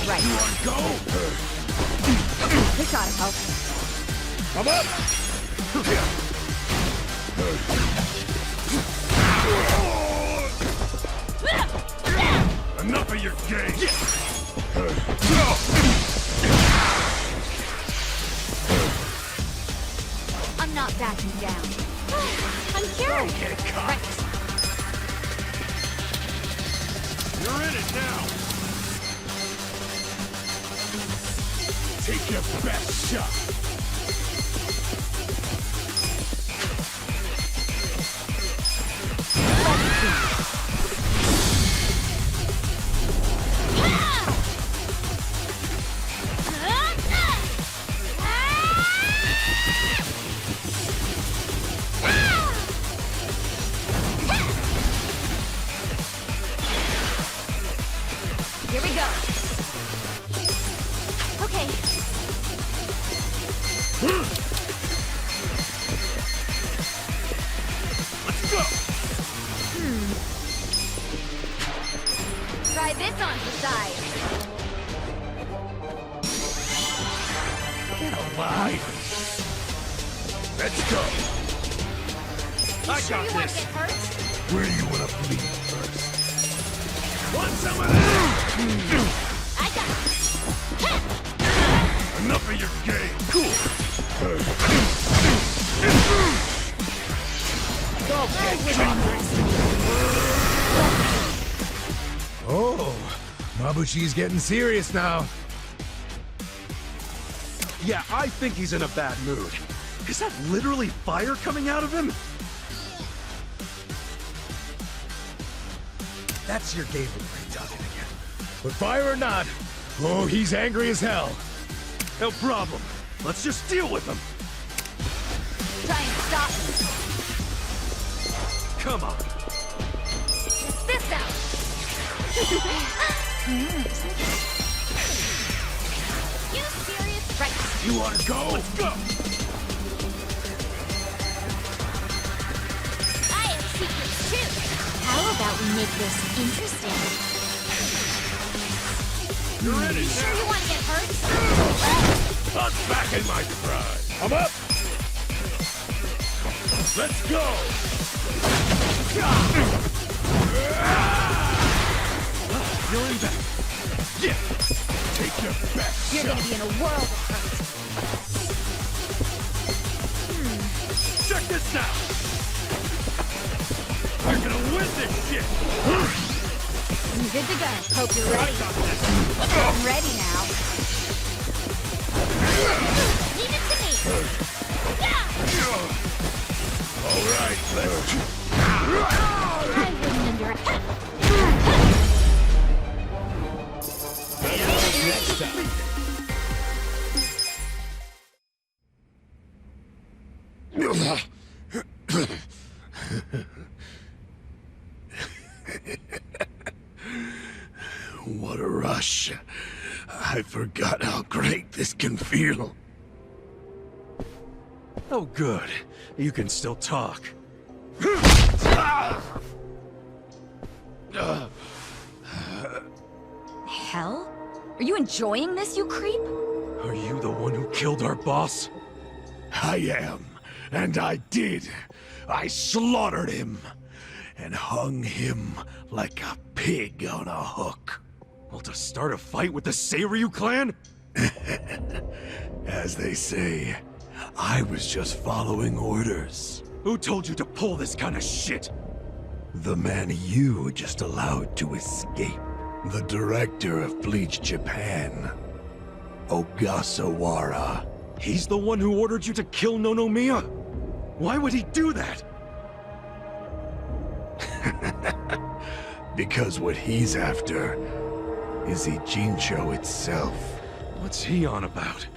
Right. You wanna go? This ought to help. Come up! Enough of your games! I'm not backing down. I'm cured. Don't get caught. Right. You're in it now! Take your best shot! Here we go. Let's go! Try this on the side. Get alive! Let's go! I Sure got you want this! to get hurt? Where do you want to bleed first? Want some of that? I got it. Enough of your game. Cool! Oh, Mabuchi's getting serious now. Yeah, I think he's in a bad mood. Is that literally fire coming out of him? That's your Gabriel talking again. But fire or not, oh, he's angry as hell. No problem. Let's just deal with him. Try and stop me. Come on. Check this out. You serious? Right. You want to go? Let's go! I have secrets too. How about we make this interesting? You're in You it sure you now! want to get hurt? I'm back in my pride. I'm up. Let's go. You're in back. Yeah. Take your best You're shot. gonna be in a world of hurt. Check this out! We're gonna win this shit! I'm good to go. Hope you're ready. I'm ready now. Leave it to me. All right, let's... I wouldn't underestimate. Next time. What a rush. I forgot how great this can feel. Oh, good. You can still talk. Hell? Are you enjoying this, you creep? Are you the one who killed our boss? I am, and I did. I slaughtered him, and hung him like a pig on a hook. Well, to start a fight with the Seiryu clan? As they say, I was just following orders. Who told you to pull this kind of shit? The man you just allowed to escape. The director of Bleach Japan, Ogasawara. He's the one who ordered you to kill Nonomiya? Why would he do that? Because what he's after is Ijincho itself. What's he on about?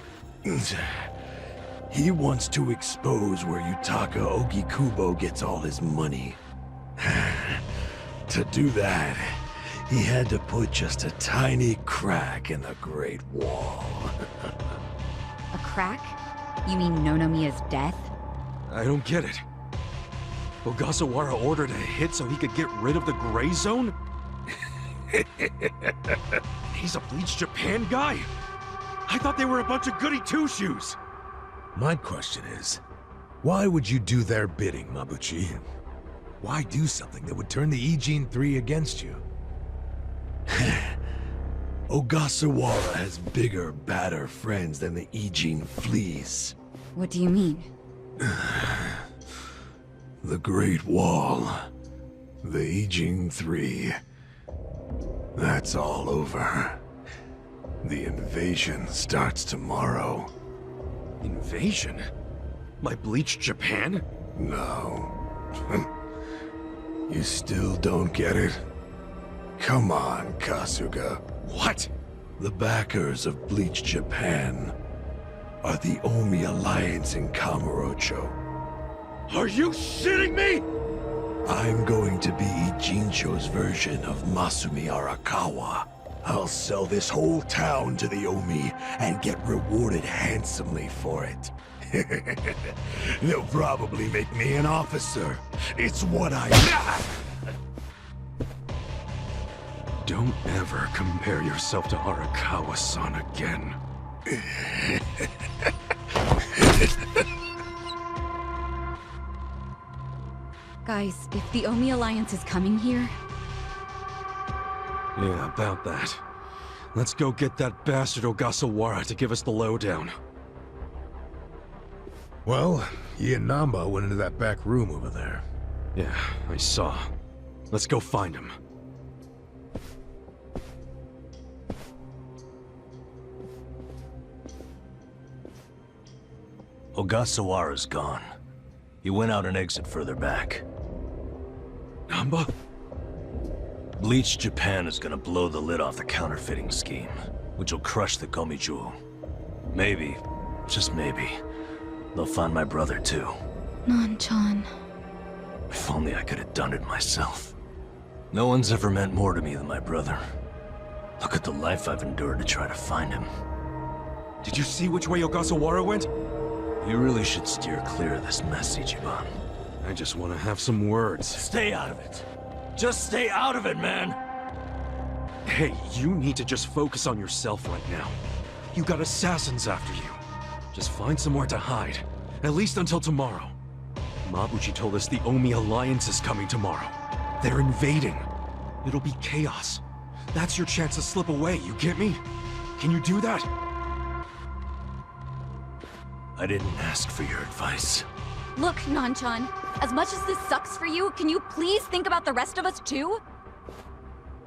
He wants to expose where Yutaka Ogikubo gets all his money. To do that, he had to put just a tiny crack in the Great Wall. A crack? You mean Nonomiya's death? I don't get it. Ogasawara ordered a hit so he could get rid of the Gray Zone? He's a Bleach Japan guy? I thought they were a bunch of goody two-shoes. My question is, why would you do their bidding, Mabuchi? Why do something that would turn the Ijin 3 against you? Ogasawara has bigger, badder friends than the Ijin fleas. What do you mean? The Great Wall. The Ijin 3. That's all over. The invasion starts tomorrow. Invasion? By Bleach Japan? No. You still don't get it? Come on, Kasuga. What? The backers of Bleach Japan are the Omi Alliance in Kamurocho. Are you shitting me? I'm going to be Ijincho's version of Masumi Arakawa. I'll sell this whole town to the Omi and get rewarded handsomely for it. They'll probably make me an officer. It's what I... Don't ever compare yourself to Arakawa-san again. Guys, if the Omi Alliance is coming here... Yeah, about that. Let's go get that bastard Ogasawara to give us the lowdown. Well, he and Nanba went into that back room over there. Yeah, I saw. Let's go find him. Ogasawara's gone. He went out an exit further back. Nanba? Bleach Japan is gonna blow the lid off the counterfeiting scheme, which will crush the Komichu. Maybe, just maybe, they'll find my brother too. Nan-chan. If only I could have done it myself. No one's ever meant more to me than my brother. Look at the life I've endured to try to find him. Did you see which way Ogasawara went? You really should steer clear of this mess, Ichiban. I just want to have some words. Stay out of it. Just stay out of it, man! Hey, you need to just focus on yourself right now. You got assassins after you. Just find somewhere to hide. At least until tomorrow. Mabuchi told us the Omi Alliance is coming tomorrow. They're invading. It'll be chaos. That's your chance to slip away, you get me? Can you do that? I didn't ask for your advice. Look, Nan-chan, as much as this sucks for you, can you please think about the rest of us too?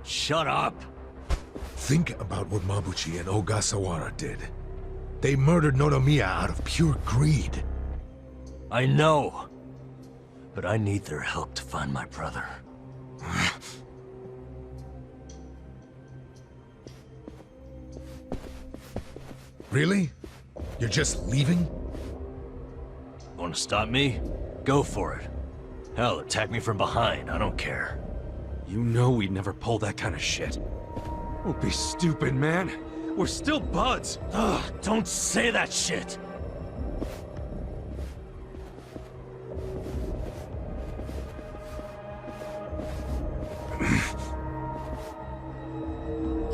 Shut up! Think about what Mabuchi and Ogasawara did. They murdered Nonomiya out of pure greed. I know. But I need their help to find my brother. Really? You're just leaving? Want to stop me? Go for it. Hell, attack me from behind, I don't care. You know we'd never pull that kind of shit. Don't be stupid, man. We're still buds. Ugh, don't say that shit!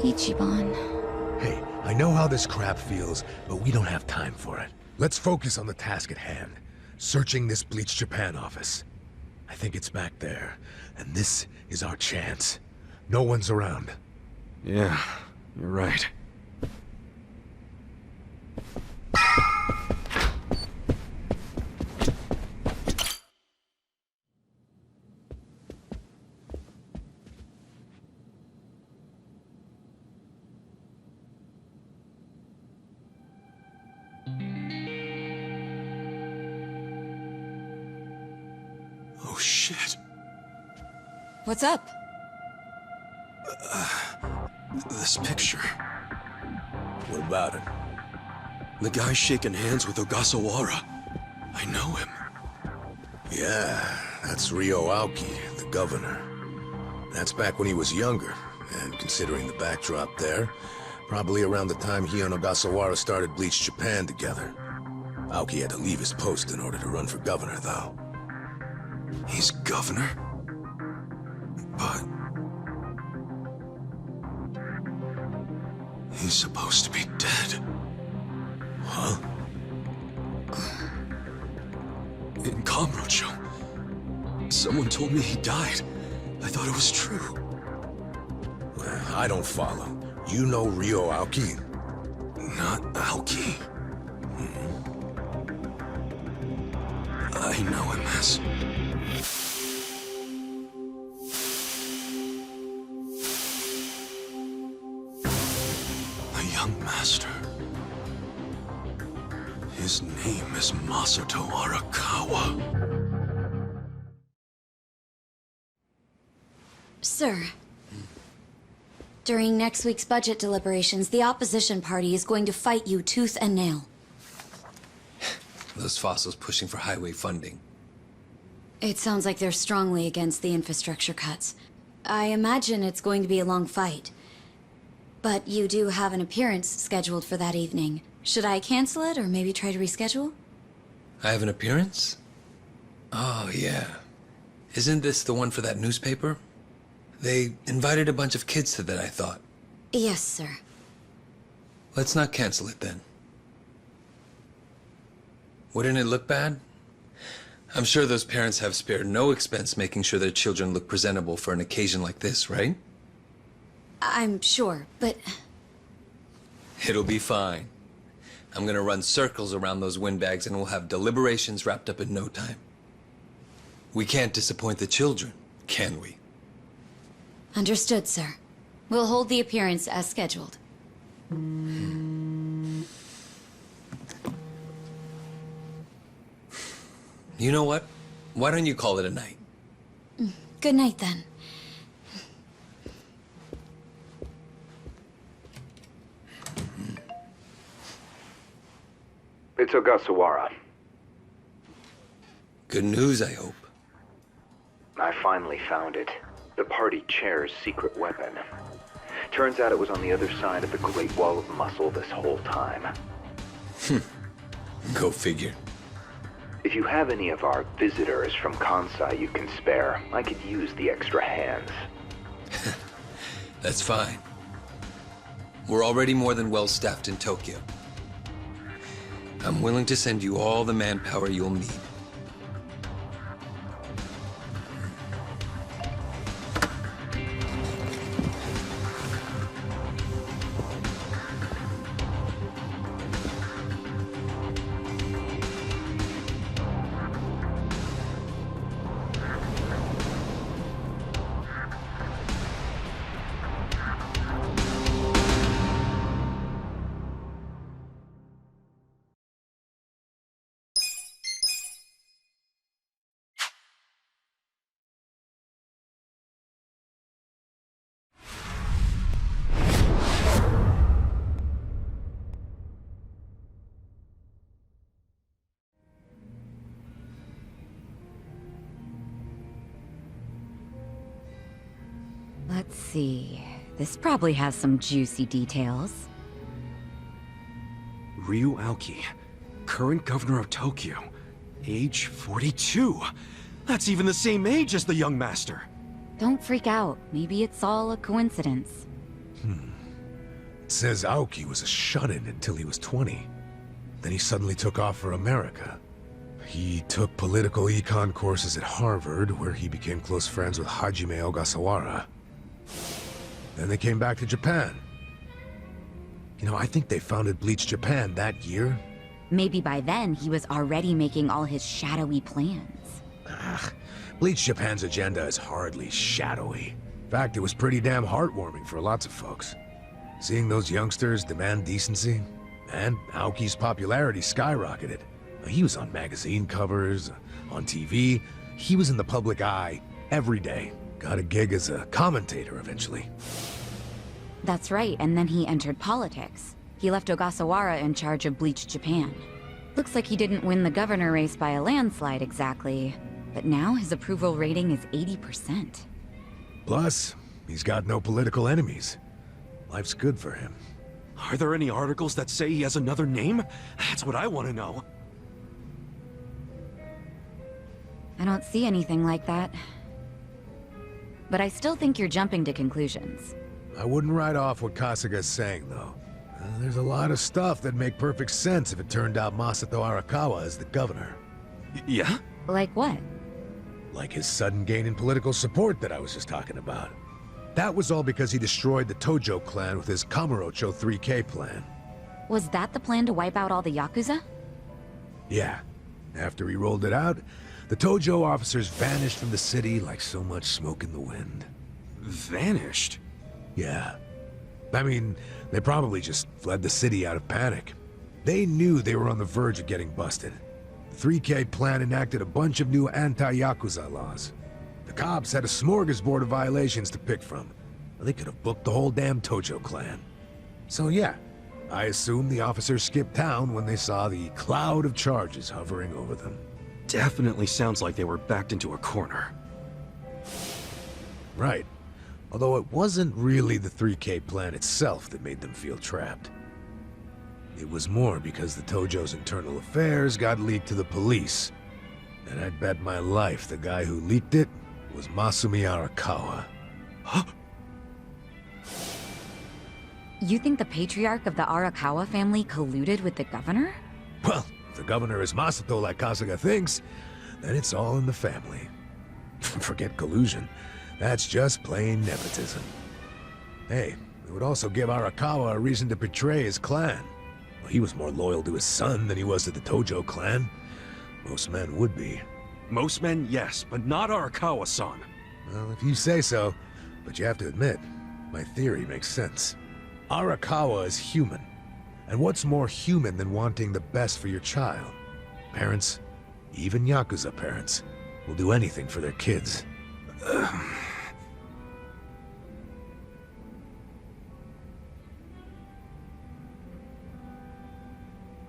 Ichiban. Hey, I know how this crap feels, but we don't have time for it. Let's focus on the task at hand. Searching this Bleach Japan office. I think it's back there, and this is our chance. No one's around. Yeah, you're right. Oh shit. What's up? This picture. What about it? The guy shaking hands with Ogasawara. I know him. Yeah, that's Ryo Aoki, the governor. That's back when he was younger, and considering the backdrop there, probably around the time he and Ogasawara started Bleach Japan together. Aoki had to leave his post in order to run for governor, though. He's governor? But... he's supposed to be dead. Huh? In Kamurocho. Someone told me he died. I thought it was true. Well, I don't follow. You know Ryo Aoki? Not Aoki. I know him as... a young master. His name is Masato Arakawa. Sir. During next week's budget deliberations, the opposition party is going to fight you tooth and nail. Those fossils pushing for highway funding. It sounds like they're strongly against the infrastructure cuts. I imagine it's going to be a long fight. But you do have an appearance scheduled for that evening. Should I cancel it or maybe try to reschedule? I have an appearance? Oh, yeah. Isn't this the one for that newspaper? They invited a bunch of kids to that, I thought. Yes, sir. Let's not cancel it then. Wouldn't it look bad? I'm sure those parents have spared no expense making sure their children look presentable for an occasion like this, right? I'm sure, but... It'll be fine. I'm gonna run circles around those windbags and we'll have deliberations wrapped up in no time. We can't disappoint the children, can we? Understood, sir. We'll hold the appearance as scheduled. You know what? Why don't you call it a night? Good night, then. It's Ogasawara. Good news, I hope. I finally found it. The party chair's secret weapon. Turns out it was on the other side of the Great Wall of Muscle this whole time. Go figure. If you have any of our visitors from Kansai you can spare, I could use the extra hands. That's fine. We're already more than well staffed in Tokyo. I'm willing to send you all the manpower you'll need. Let's see. This probably has some juicy details. Ryu Aoki, current governor of Tokyo, age 42. That's even the same age as the young master. Don't freak out. Maybe it's all a coincidence. It says Aoki was a shut-in until he was 20. Then he suddenly took off for America. He took political econ courses at Harvard, where he became close friends with Hajime Ogasawara. Then they came back to Japan. You know, I think they founded Bleach Japan that year. Maybe by then he was already making all his shadowy plans. Bleach Japan's agenda is hardly shadowy. In fact, it was pretty damn heartwarming for lots of folks. Seeing those youngsters demand decency, and Aoki's popularity skyrocketed. He was on magazine covers, on TV. He was in the public eye every day. Got a gig as a commentator eventually. That's right, and then he entered politics. He left Ogasawara in charge of Bleach Japan. Looks like he didn't win the governor race by a landslide exactly, but now his approval rating is 80%. Plus, he's got no political enemies. Life's good for him. Are there any articles that say he has another name? That's what I want to know. I don't see anything like that. But I still think you're jumping to conclusions. I wouldn't write off what Kasuga's saying, though. There's a lot of stuff that'd make perfect sense if it turned out Masato Arakawa is the governor. Yeah? Like what? Like his sudden gain in political support that I was just talking about. That was all because he destroyed the Tojo clan with his Kamurocho 3K plan. Was that the plan to wipe out all the Yakuza? Yeah. After he rolled it out, the Tojo officers vanished from the city like so much smoke in the wind. Vanished? Yeah. I mean, they probably just fled the city out of panic. They knew they were on the verge of getting busted. The 3K plan enacted a bunch of new anti-Yakuza laws. The cops had a smorgasbord of violations to pick from. They could have booked the whole damn Tojo clan. So yeah, I assume the officers skipped town when they saw the cloud of charges hovering over them. Definitely sounds like they were backed into a corner. Right. Although it wasn't really the 3K plan itself that made them feel trapped. It was more because the Tojo's internal affairs got leaked to the police. And I'd bet my life the guy who leaked it was Masumi Arakawa. Huh? You think the patriarch of the Arakawa family colluded with the governor? Well, if the governor is Masato like Kasuga thinks, then it's all in the family. Forget collusion. That's just plain nepotism. Hey, it would also give Arakawa a reason to betray his clan. Well, he was more loyal to his son than he was to the Tojo clan. Most men would be. Most men, yes, but not Arakawa-san. Well, if you say so, but you have to admit, my theory makes sense. Arakawa is human. And what's more human than wanting the best for your child? Parents, even Yakuza parents, will do anything for their kids.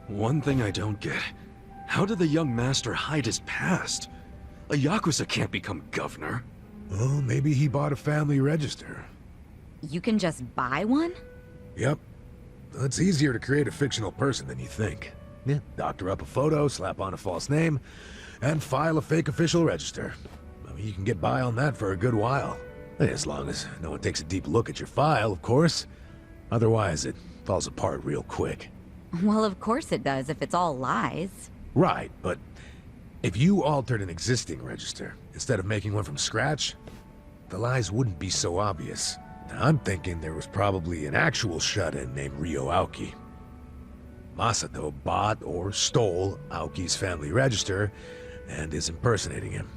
One thing I don't get. How did the young master hide his past? A Yakuza can't become governor. Well, maybe he bought a family register. You can just buy one? Yep. It's easier to create a fictional person than you think. Yeah, doctor up a photo, slap on a false name, and file a fake official register. I mean, you can get by on that for a good while. As long as no one takes a deep look at your file, of course. Otherwise, it falls apart real quick. Well, of course it does, if it's all lies. Right, but if you altered an existing register, instead of making one from scratch, the lies wouldn't be so obvious. Now, I'm thinking there was probably an actual shut-in named Ryo Aoki. Masato bought or stole Aoki's family register and is impersonating him.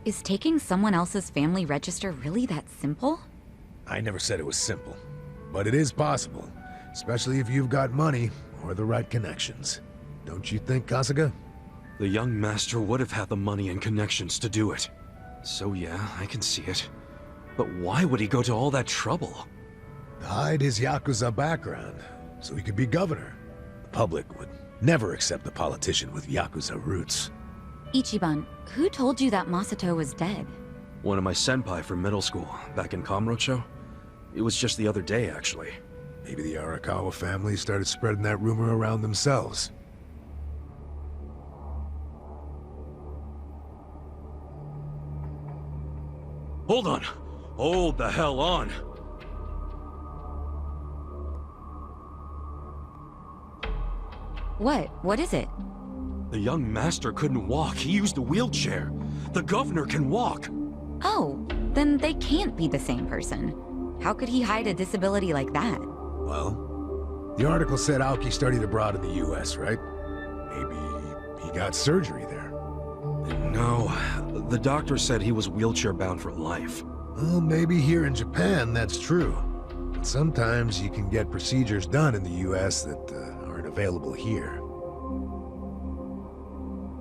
Is taking someone else's family register really that simple? I never said it was simple, but it is possible, especially if you've got money or the right connections. Don't you think, Kasuga? The young master would have had the money and connections to do it. So yeah, I can see it. But why would he go to all that trouble? To hide his Yakuza background, so he could be governor. The public would never accept a politician with Yakuza roots. Ichiban, who told you that Masato was dead? One of my senpai from middle school, back in Kamurocho. It was just the other day, actually. Maybe the Arakawa family started spreading that rumor around themselves. Hold on! Hold the hell on! What? What is it? The young master couldn't walk. He used a wheelchair. The governor can walk. Oh, then they can't be the same person. How could he hide a disability like that? Well, the article said Aoki studied abroad in the US, right? Maybe he got surgery there. No, the doctor said he was wheelchair-bound for life. Well, maybe here in Japan that's true. But sometimes you can get procedures done in the US that aren't available here.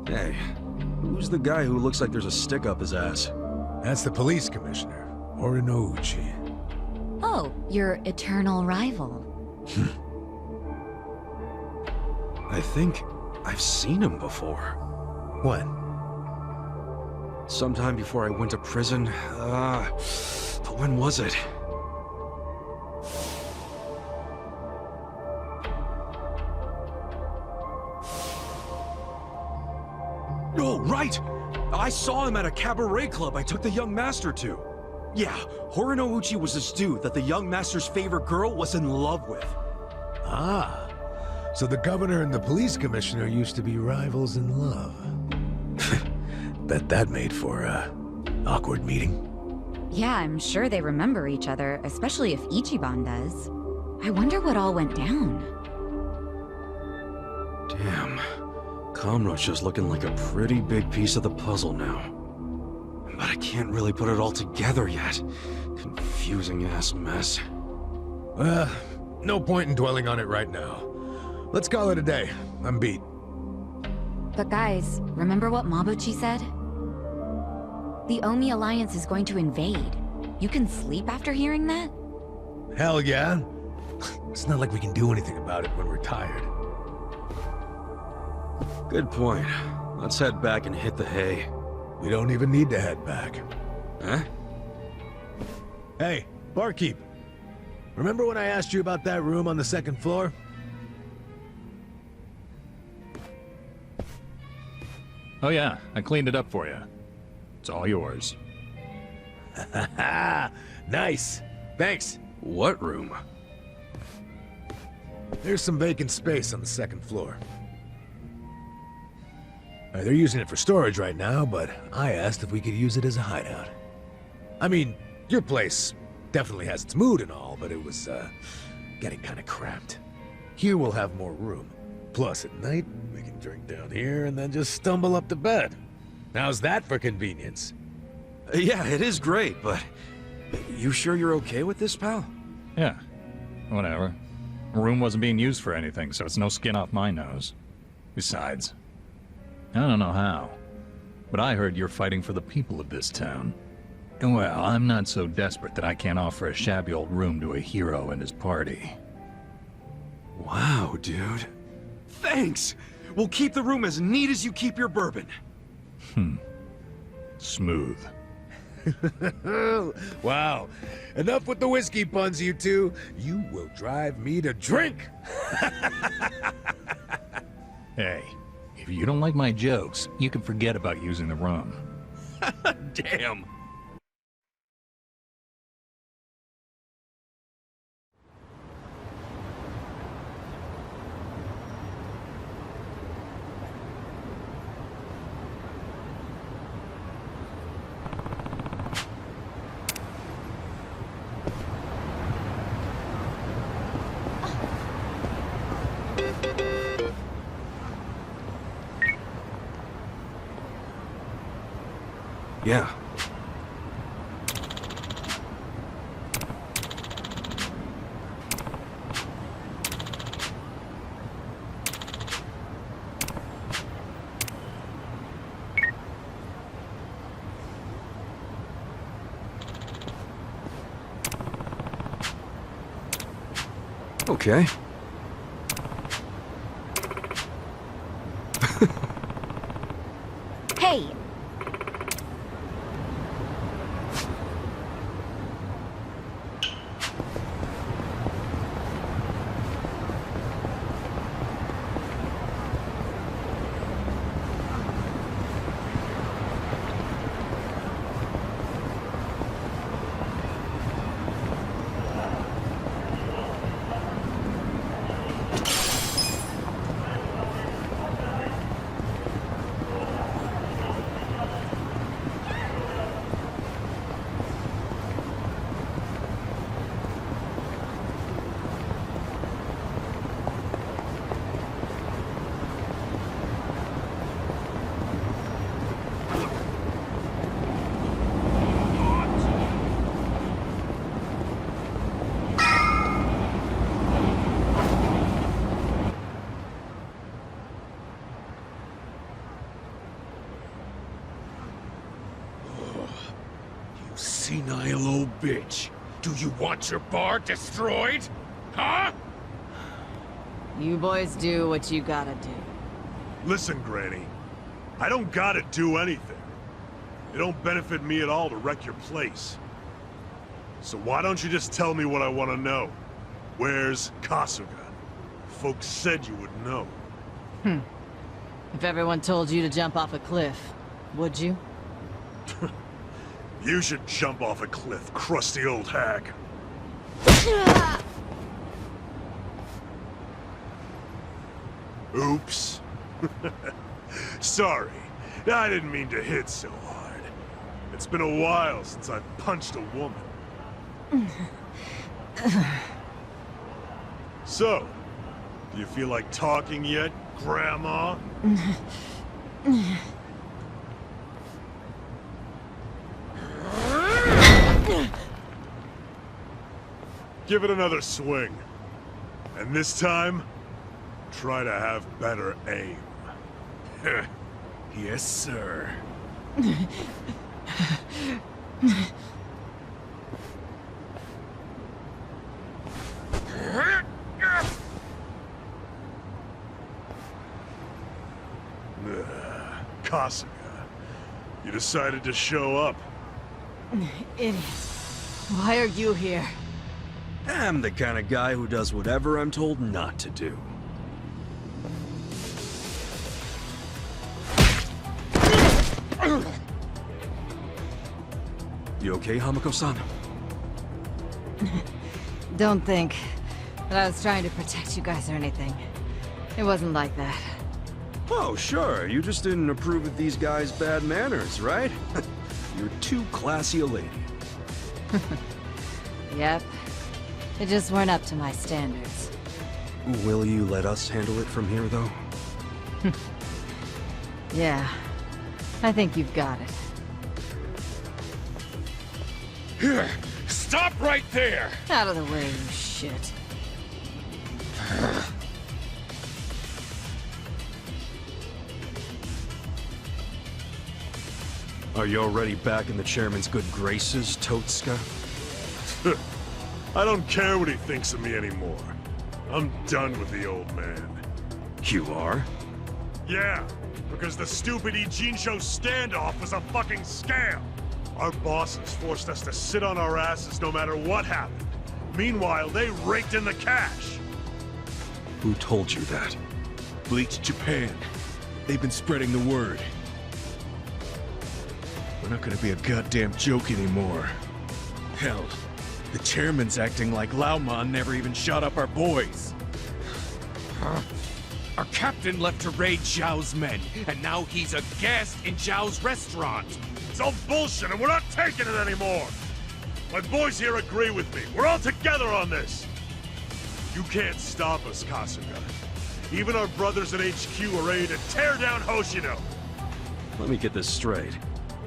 Hey, who's the guy who looks like there's a stick up his ass? That's the police commissioner, Uchi. Oh, your eternal rival. I think I've seen him before. When? Sometime before I went to prison. But when was it? Oh, right! I saw him at a cabaret club I took the young master to. Yeah, Uchi was this dude that the young master's favorite girl was in love with. Ah, so the governor and the police commissioner used to be rivals in love. Bet that made for an awkward meeting. Yeah, I'm sure they remember each other, especially if Ichiban does. I wonder what all went down. Damn. Kamurocho's looking like a pretty big piece of the puzzle now. But I can't really put it all together yet. Confusing ass mess. No point in dwelling on it right now. Let's call it a day. I'm beat. But guys, remember what Mabuchi said? The Omi Alliance is going to invade. You can sleep after hearing that? Hell yeah. It's not like we can do anything about it when we're tired. Good point. Let's head back and hit the hay. We don't even need to head back. Huh? Hey, Barkeep, remember when I asked you about that room on the second floor? Oh yeah, I cleaned it up for you. It's all yours. Nice. Thanks. What room? There's some vacant space on the second floor. They're using it for storage right now, but I asked if we could use it as a hideout. I mean, your place definitely has its mood and all, but it was, getting kinda cramped. Here we'll have more room. Plus, at night, we can drink down here and then just stumble up to bed. How's that for convenience? Yeah, it is great, but... You sure you're okay with this, pal? Yeah, whatever. The room wasn't being used for anything, so it's no skin off my nose. Besides, I don't know how, but I heard you're fighting for the people of this town. And well, I'm not so desperate that I can't offer a shabby old room to a hero and his party. Wow, dude. Thanks! We'll keep the room as neat as you keep your bourbon. Smooth. Wow. Enough with the whiskey puns, you two. You will drive me to drink. Hey, if you don't like my jokes, you can forget about using the room. Damn. Yeah. Okay. Hey! Senile old bitch. Do you want your bar destroyed? Huh? You boys do what you gotta do. Listen, Granny. I don't gotta do anything. It don't benefit me at all to wreck your place. So why don't you just tell me what I want to know? Where's Kasuga? Folks said you would know. If everyone told you to jump off a cliff, would you? You should jump off a cliff, crusty old hag. Oops. Sorry. I didn't mean to hit so hard. It's been a while since I've punched a woman. So, do you feel like talking yet, Grandma? Give it another swing. And this time, try to have better aim. Yes, sir. Kasuga, you decided to show up. Idiot. Why are you here? I'm the kind of guy who does whatever I'm told not to do. You okay, Hamako-san? Don't think that I was trying to protect you guys or anything. It wasn't like that. Oh, sure. You just didn't approve of these guys' bad manners, right? You're too classy a lady. Yep. They just weren't up to my standards. Will you let us handle it from here, though? Yeah. I think you've got it. Here! Stop right there! Out of the way, you shit. Are you already back in the chairman's good graces, Totsuka? I don't care what he thinks of me anymore. I'm done with the old man. You are? Yeah, because the stupid Ijincho standoff was a fucking scam. Our bosses forced us to sit on our asses no matter what happened. Meanwhile, they raked in the cash. Who told you that? Bleach Japan. They've been spreading the word. We're not gonna be a goddamn joke anymore. Hell, the chairman's acting like Laomon never even shot up our boys. Our captain left to raid Zhao's men, and now he's a guest in Zhao's restaurant. It's all bullshit and we're not taking it anymore. My boys here agree with me. We're all together on this. You can't stop us, Kasuga. Even our brothers at HQ are ready to tear down Hoshino. Let me get this straight.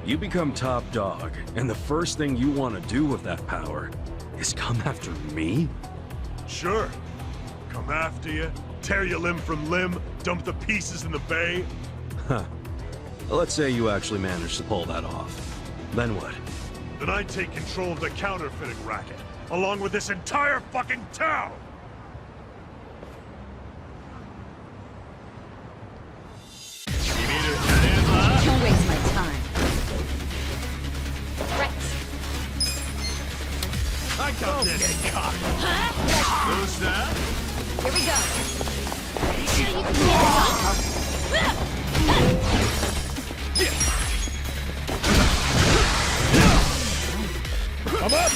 You become top dog, and the first thing you want to do with that power is come after me? Sure. Come after you, tear you limb from limb, dump the pieces in the bay. Huh. Let's say you actually managed to pull that off. Then what? Then I'd take control of the counterfeiting racket, along with this entire fucking town! Don't waste my time. Right. I got this! Huh? Who's that? Here we go. Come up!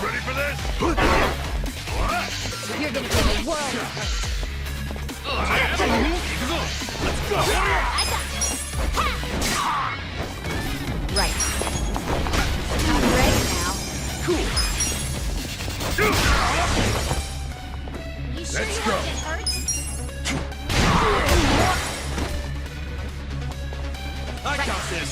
Ready for this? What? You're gonna feel the world of hurt. Let's go! I got this. Right. I'm ready now. Cool. You sure Let's you go. want to get hurt? I got this.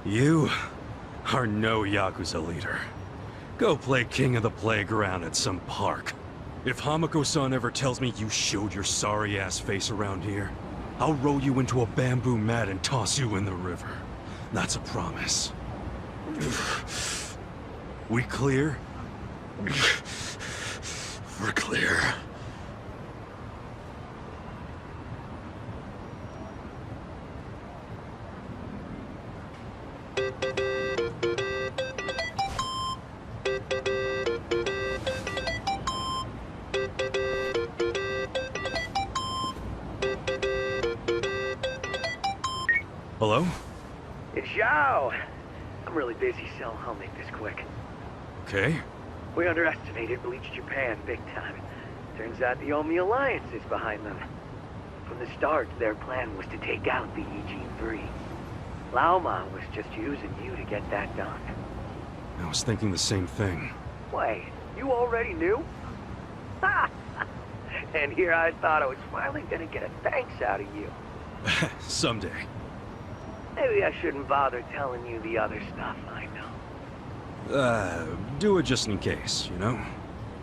You are no Yakuza leader. Go play king of the playground at some park. If Hamako-san ever tells me you showed your sorry-ass face around here, I'll roll you into a bamboo mat and toss you in the river. That's a promise. We clear? We're clear. Hello? It's Zhao. I'm really busy, so I'll make this quick. Okay. We underestimated Bleach Japan big time. Turns out the Omi Alliance is behind them. From the start, their plan was to take out the EG-3. Laomon was just using you to get that done. I was thinking the same thing. Wait, you already knew? Ha! And here I thought I was finally gonna get a thanks out of you. Someday. Maybe I shouldn't bother telling you the other stuff I know. Do it just in case, you know?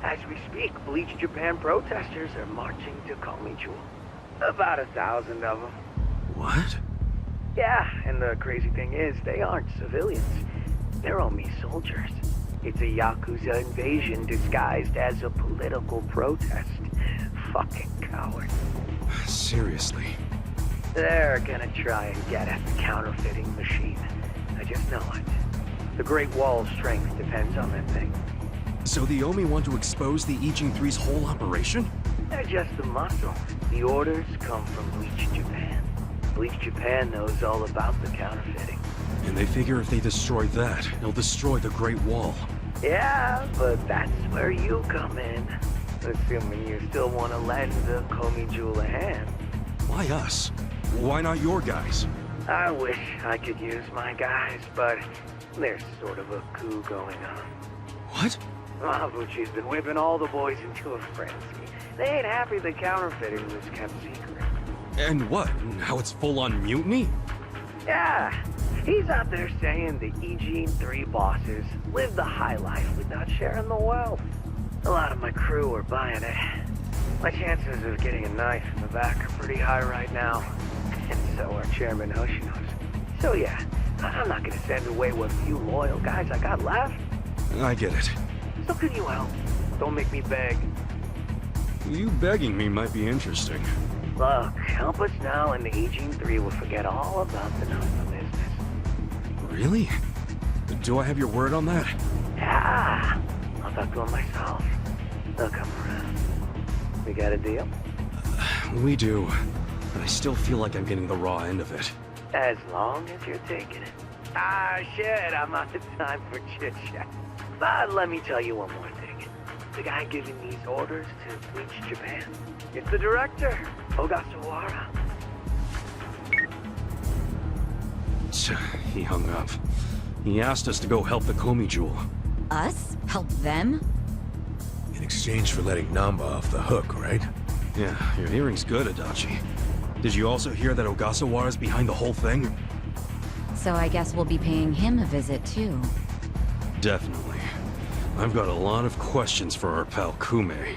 As we speak, Bleach Japan protesters are marching to Komichu. About 1,000 of them. What? Yeah, and the crazy thing is, they aren't civilians. They're Omi soldiers. It's a Yakuza invasion disguised as a political protest. Fucking cowards. Seriously? They're gonna try and get at the counterfeiting machine. I just know it. The Great Wall's strength depends on that thing. So the Omi want to expose the Ijin 3's whole operation? They're just the muscle. The orders come from Bleach Japan. Bleach Japan knows all about the counterfeiting. And they figure if they destroy that, they'll destroy the Great Wall. Yeah, but that's where you come in. Assuming you still want to lend the Komi Jewel a hand. Why us? Why not your guys? I wish I could use my guys, but there's sort of a coup going on. What? Mabuchi's been whipping all the boys into a frenzy. They ain't happy the counterfeiting was kept secret. And what? Now it's full-on mutiny? Yeah, he's out there saying the Ijin 3 bosses live the high life without sharing the wealth. A lot of my crew are buying it. My chances of getting a knife in the back are pretty high right now. And so are Chairman Hoshino's. So yeah, I'm not gonna send away what few loyal guys I got left. I get it. So can you help? Don't make me beg. You begging me might be interesting. Look, help us now and the Ijin 3 will forget all about the Nanba business. Really? Do I have your word on that? Yeah, I'll talk to him myself. They'll come around. We got a deal? We do. But I still feel like I'm getting the raw end of it. As long as you're taking it. Ah, shit, I'm out of time for chit-chat. But let me tell you one more thing. The guy giving these orders to Bleach Japan, it's the director, Ogasawara. He hung up. He asked us to go help the Komi Jewel. Us? Help them? In exchange for letting Nanba off the hook, right? Yeah, your hearing's good, Adachi. Did you also hear that Ogasawara's behind the whole thing? So I guess we'll be paying him a visit too. Definitely. I've got a lot of questions for our pal Kume.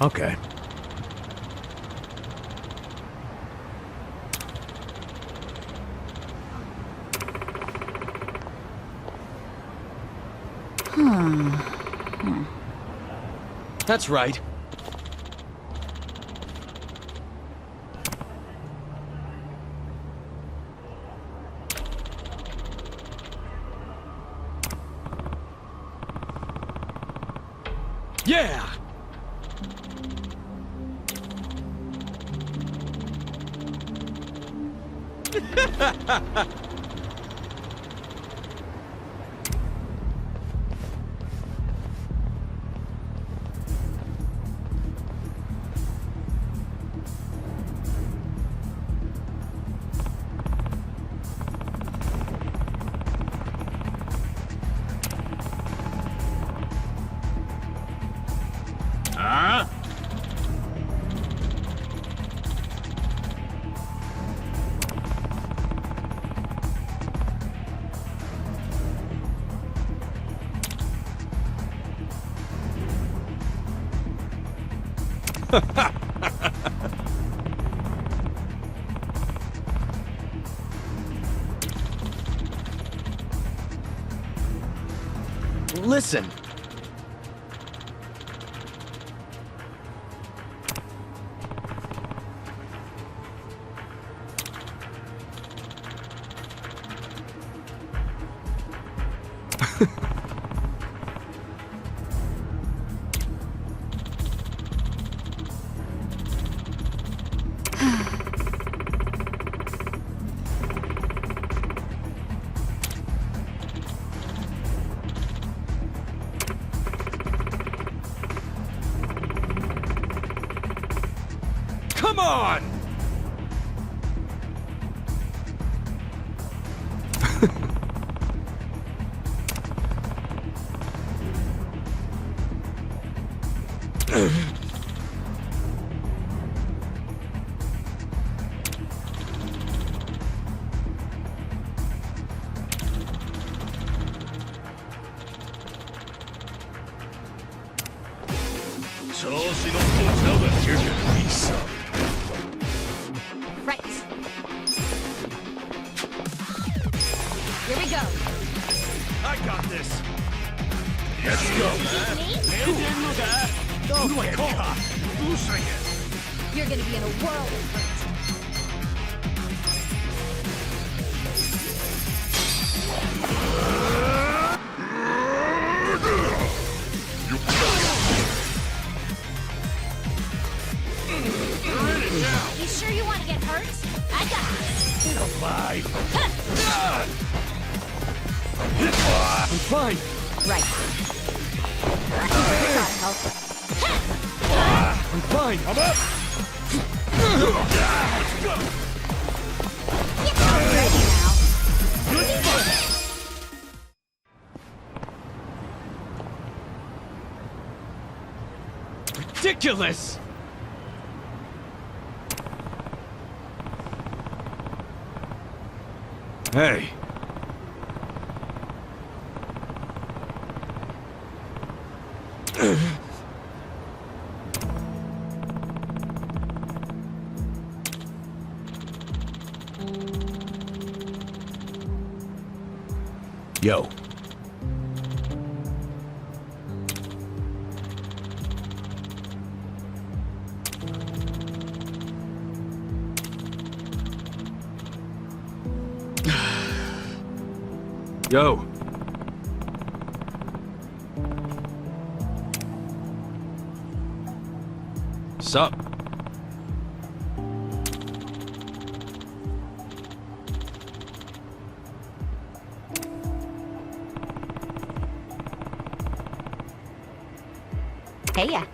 Okay. That's right. Yeah! Listen. Come on! You're gonna be some. Right. Here we go. I got this. Let's go. Who do I call? You're gonna be in a world of hurt. You sure you want to get hurt? I got this. I'm fine. Right. I'm fine. I'm up. Ridiculous! Hey. Yo. Yo. Sup? Heya.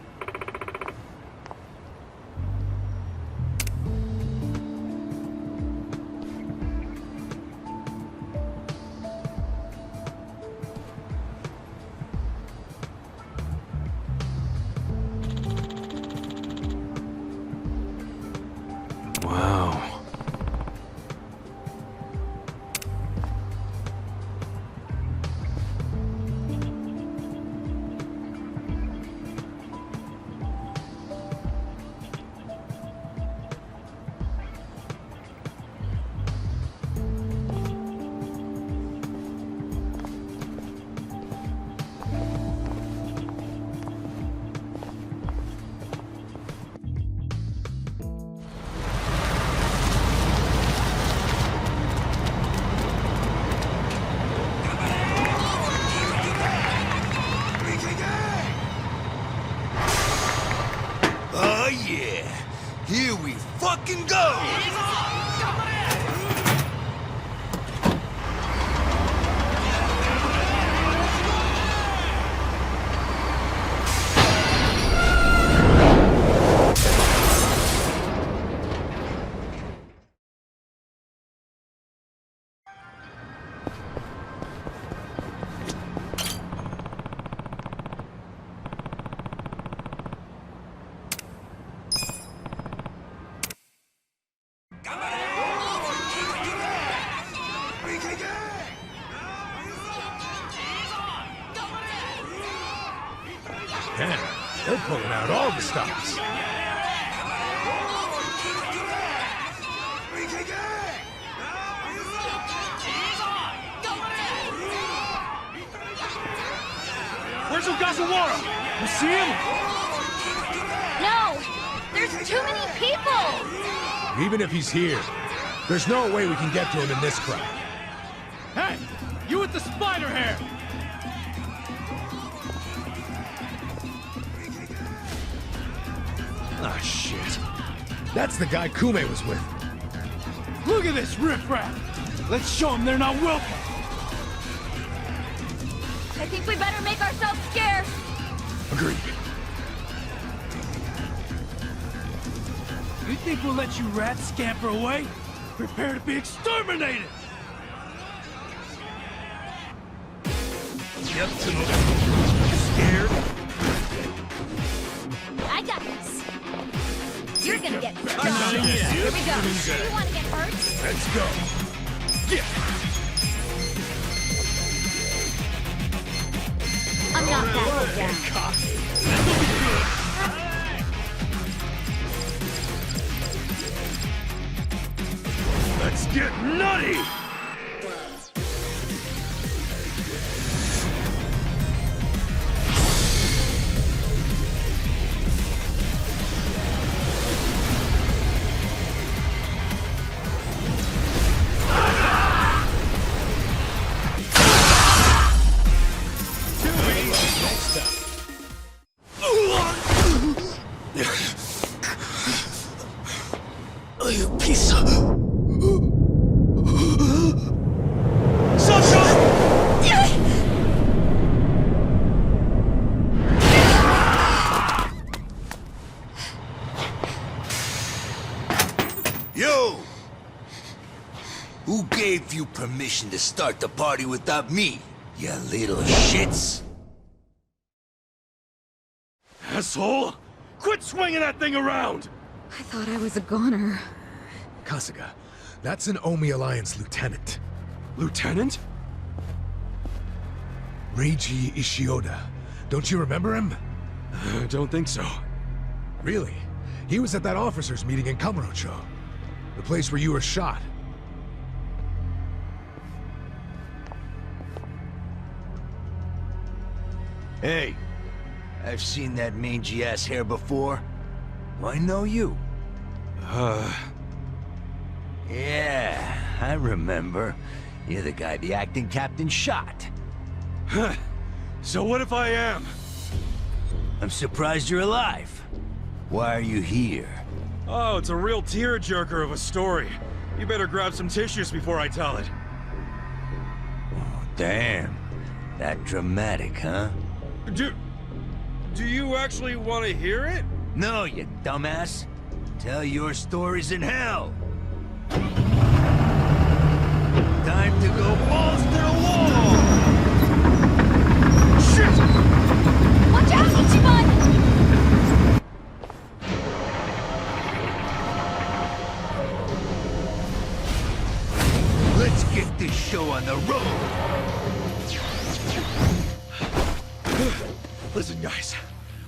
Wow. Oh yeah, here we fucking go! Man, they're pulling out all the stops. Where's Ogasawara? You see him? No! There's too many people! Even if he's here, there's no way we can get to him in this crowd. Hey! You with the spider hair! Ah, shit. That's the guy Kume was with. Look at this riffraff! Let's show them they're not welcome! I think we better make ourselves scarce. Agreed. You think we'll let you rats scamper away? Prepare to be exterminated! Scared? I got this. You're gonna get Here we go. You wanna get hurt? Let's go. I'm not that down. Let's get nutty! You piece of... Yo! Who gave you permission to start the party without me, you little shits? Asshole! Quit swinging that thing around! I thought I was a goner. Kasuga, that's an Omi Alliance lieutenant. Lieutenant? Reiji Ishioda. Don't you remember him? I don't think so. Really? He was at that officers' meeting in Kamurocho. The place where you were shot. Hey, I've seen that mangy-ass hair before. I know you. Yeah, I remember. You're the guy the acting captain shot. So what if I am? I'm surprised you're alive. Why are you here? Oh, it's a real tearjerker of a story. You better grab some tissues before I tell it. Oh, damn. That dramatic, huh? Do you actually want to hear it? No, you dumbass. Tell your stories in hell. Time to go balls to the wall! Shit! Watch out, Ichiban! Let's get this show on the road! Listen, guys.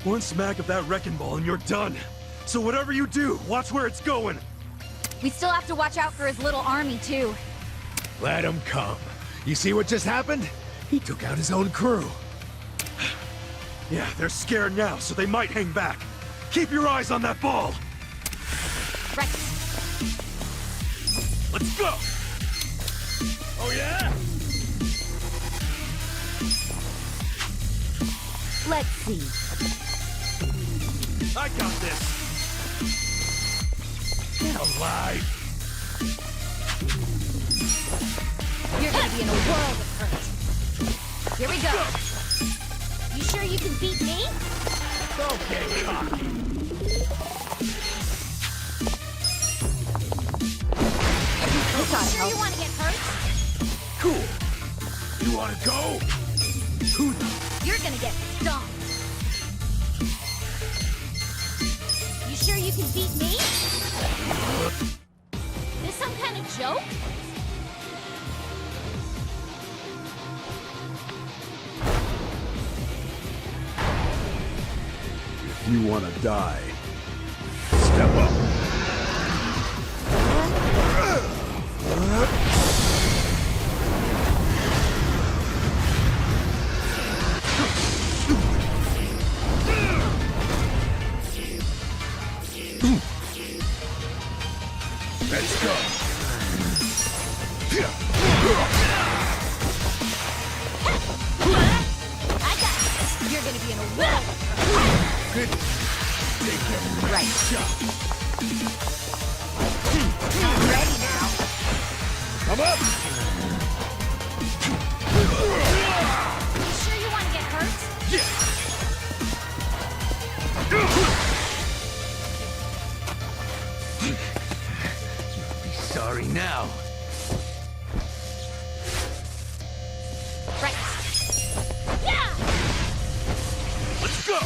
One smack of that wrecking ball and you're done. So whatever you do, watch where it's going. We still have to watch out for his little army, too. Let him come. You see what just happened? He took out his own crew. Yeah, they're scared now, so they might hang back. Keep your eyes on that ball. Right. Let's go! Oh, yeah? Let's see. I got this. Get alive! You're gonna be in a world of hurt. Here we go. You sure you can beat me? Don't get cocky. Sure you want to get hurt? Cool. You want to go? You're gonna get stomped. You sure you can beat me? This some kind of joke? If you want to die, step up. Let's go. I got it. You're gonna be in a world of hurt. Good. Right. Ready now. I'm up! You sure you want to get hurt? Be sorry now. Right. Yeah! Let's go!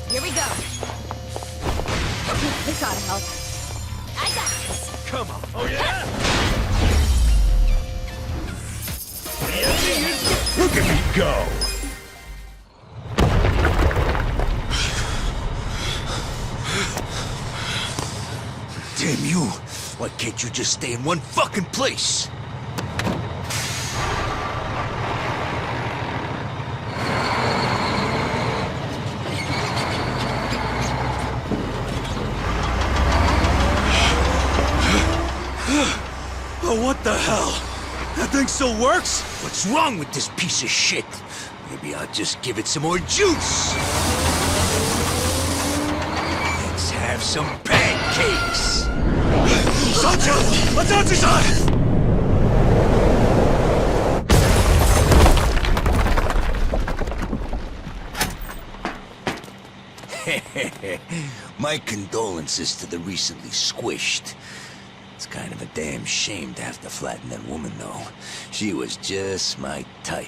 Here we go. This ought to help. I got this. Come on. Oh, yeah? Look at me go! Damn you! Why can't you just stay in one fucking place? Oh, what the hell? That thing still works? What's wrong with this piece of shit? Maybe I'll just give it some more juice. Let's have some pancakes. Sancho! Adachi-san! My condolences to the recently squished. It's kind of a damn shame to have to flatten that woman, though. She was just my type.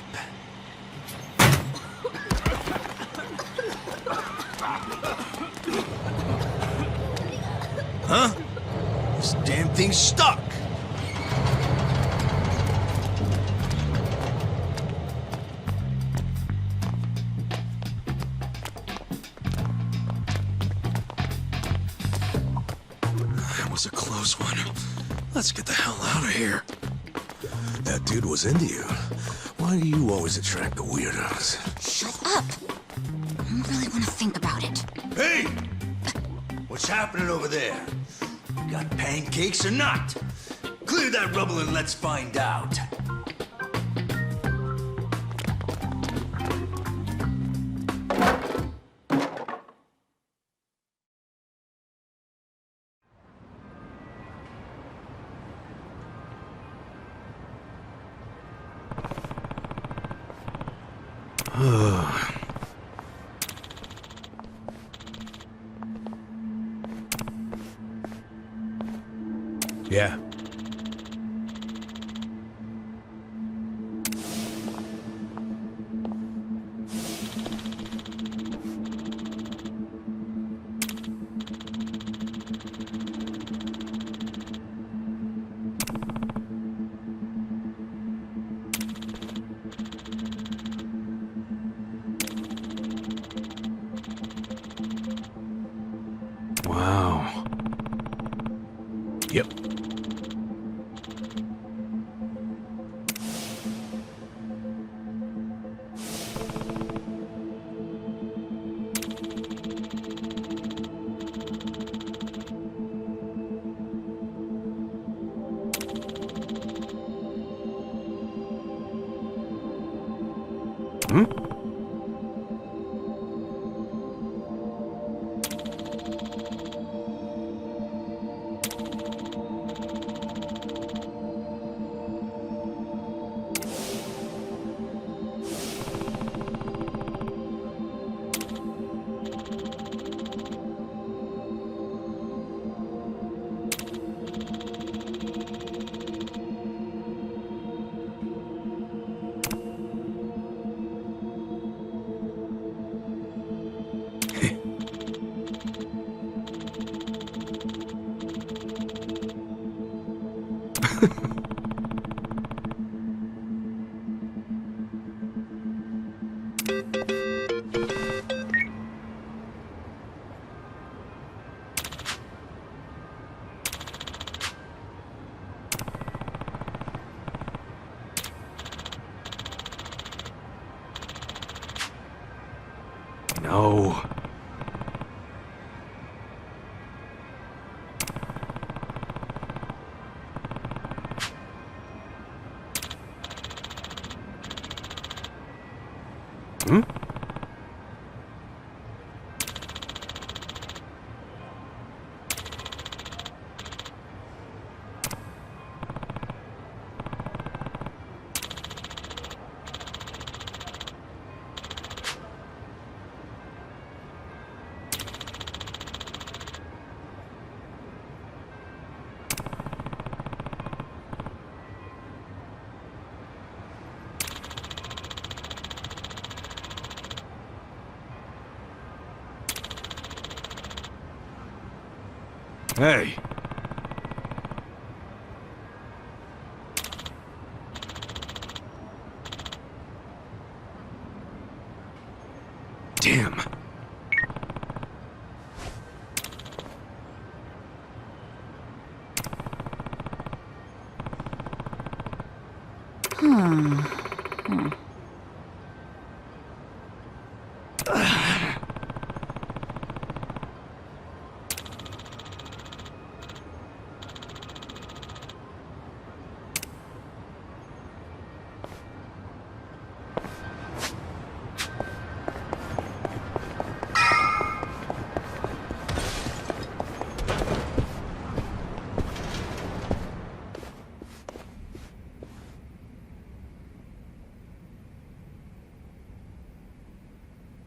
Huh? This damn thing's stuck. That was a close one. Let's get the hell out of here. That dude was into you. Why do you always attract the weirdos? Shut up! I don't really want to think about it. Hey! What's happening over there? Got pancakes or not? Clear that rubble and let's find out. Yeah. Wow. Yep. No. Hey. Damn.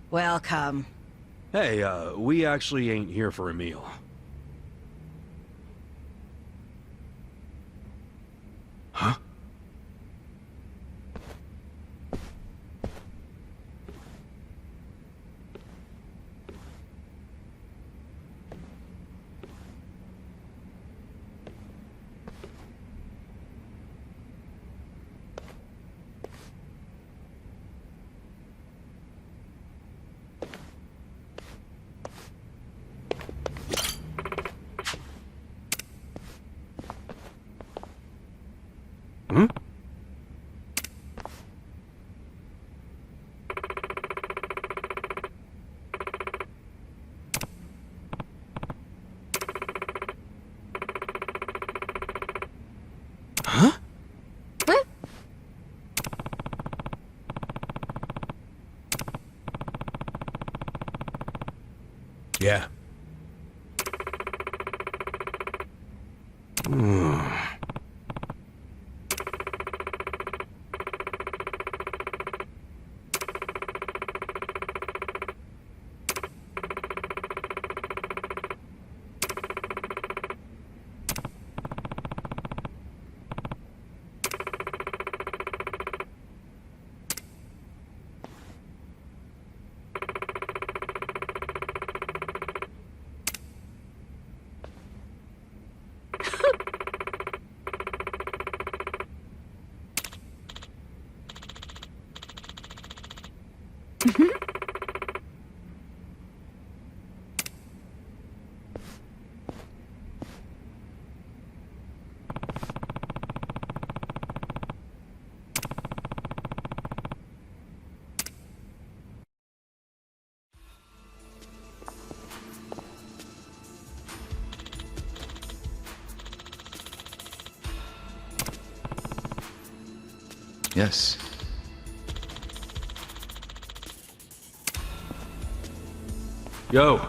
Welcome. Hey, we actually ain't here for a meal. Huh? Hmm? Huh? What? Yeah. Yes. Yo.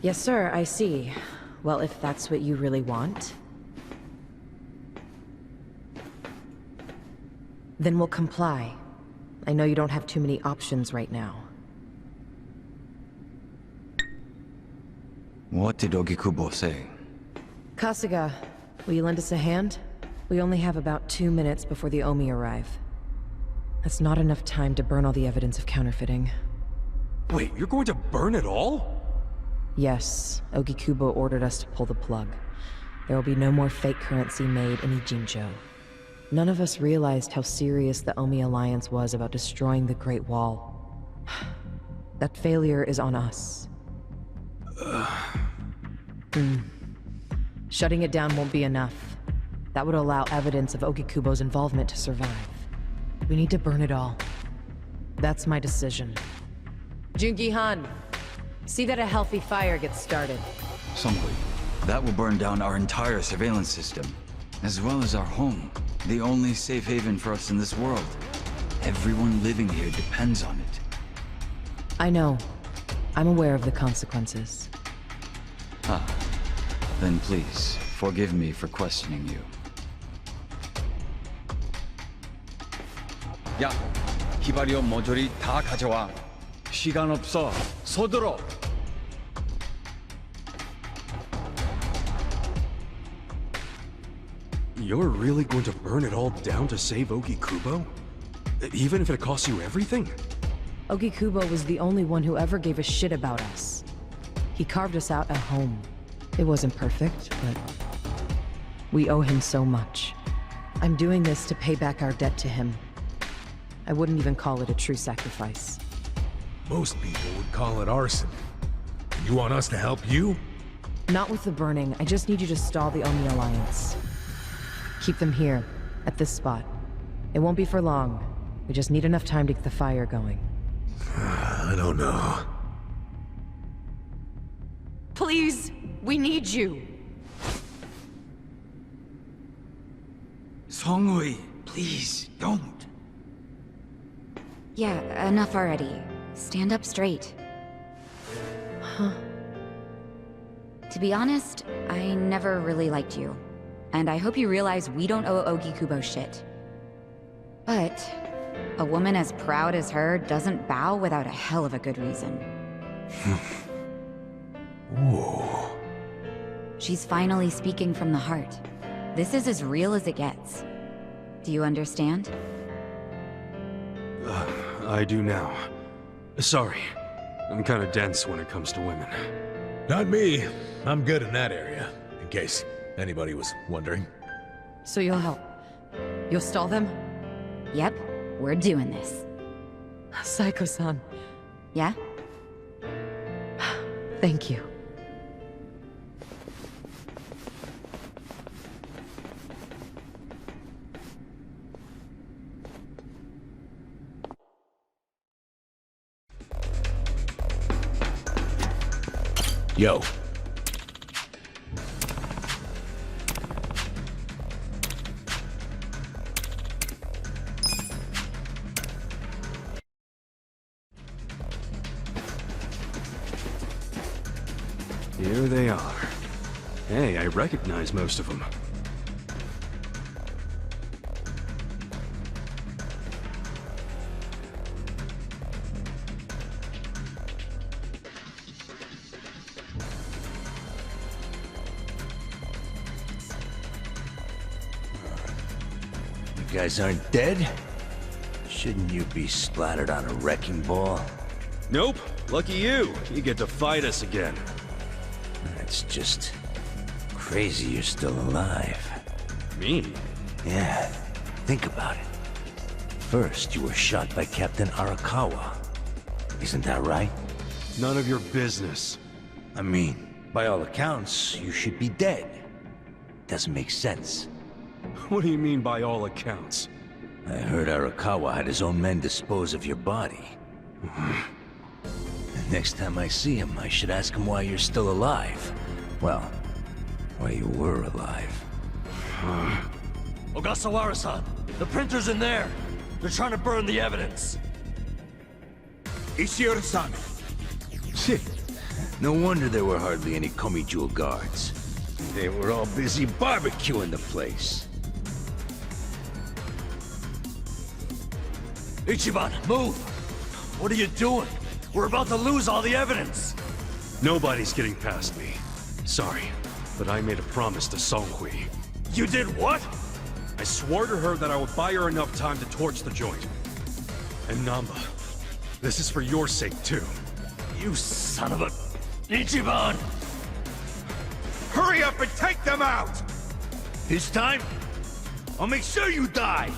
Yes, sir, I see. Well, if that's what you really want, then we'll comply. I know you don't have too many options right now. What did Ogikubo say? Kasuga, will you lend us a hand? We only have about 2 minutes before the Omi arrive. That's not enough time to burn all the evidence of counterfeiting. Wait, you're going to burn it all? Yes, Ogikubo ordered us to pull the plug. There will be no more fake currency made in Ijincho. None of us realized how serious the Omi Alliance was about destroying the Great Wall. That failure is on us. Shutting it down won't be enough. That would allow evidence of Ogikubo's involvement to survive. We need to burn it all. That's my decision. Jungi-han, See that a healthy fire gets started. Songhui, that will burn down our entire surveillance system, as well as our home, the only safe haven for us in this world. Everyone living here depends on it. I know. I'm aware of the consequences. Ah, then please, forgive me for questioning you. 야, 히바리오 모조리 다 가져와. 시간 없어. 서둘러. You're really going to burn it all down to save Ogikubo? Even if it costs you everything? Ogikubo was the only one who ever gave a shit about us. He carved us out a home. It wasn't perfect, but we owe him so much. I'm doing this to pay back our debt to him. I wouldn't even call it a true sacrifice. Most people would call it arson. You want us to help you? Not with the burning. I just need you to stall the Omi Alliance. Keep them here, at this spot. It won't be for long. We just need enough time to get the fire going. I don't know. Please, we need you. Songhui, please, don't. Yeah, enough already. Stand up straight. Huh? To be honest, I never really liked you. And I hope you realize we don't owe Ogikubo shit. But a woman as proud as her doesn't bow without a hell of a good reason. Whoa. She's finally speaking from the heart. This is as real as it gets. Do you understand? I do now. Sorry. I'm kinda dense when it comes to women. Not me. I'm good in that area, in case anybody was wondering. So you'll help? You'll stall them? Yep, we're doing this. Saeko-san. Yeah? Thank you. Yo. Here they are. Hey, I recognize most of them. You guys aren't dead? Shouldn't you be splattered on a wrecking ball? Nope. Lucky you. You get to fight us again. That's just crazy you're still alive. Me? Yeah, think about it. First, you were shot by Captain Arakawa. Isn't that right? None of your business. I mean, by all accounts, you should be dead. Doesn't make sense. What do you mean by all accounts? I heard Arakawa had his own men dispose of your body. Next time I see him, I should ask him why you're still alive. Well, why you were alive. Ogasawara-san, the printer's in there. They're trying to burn the evidence. Ishiura-san! Shit. No wonder there were hardly any Komijul guards. They were all busy barbecuing the place. Ichiban, move! What are you doing? We're about to lose all the evidence! Nobody's getting past me. Sorry, but I made a promise to Songhui. You did what? I swore to her that I would buy her enough time to torch the joint. And Nanba, this is for your sake too. You son of a... Ichiban! Hurry up and take them out! This time, I'll make sure you die!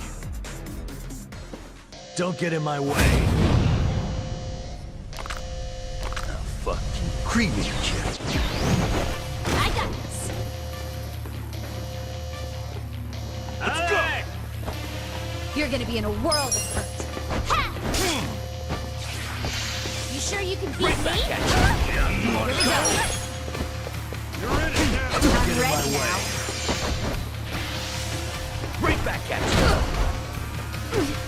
Don't get in my way. Oh, fucking creamy shit. I got this. Let's go! You're gonna be in a world of hurt. Ha! You sure you can beat me? Here we go. You're in it now. I'm ready now. Right back at you.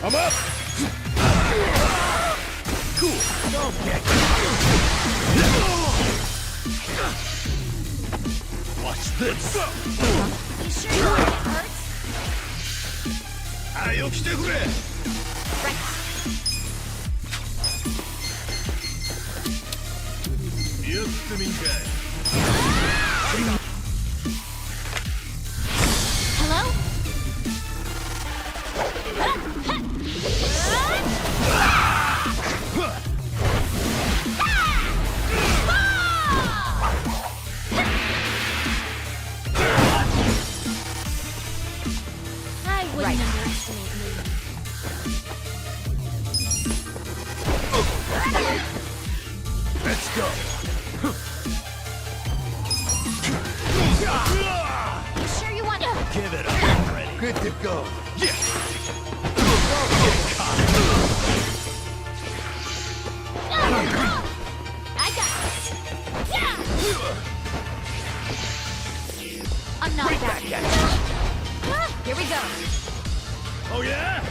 I'm up. Cool. Don't get. Watch this. You sure you want it hurts? Right. Hello? I wouldn't underestimate me. Let's go. You sure you want it? Give it up already. Good to go. Yeah. I got this. Yeah. I'm not back yet. Here we go. Oh yeah?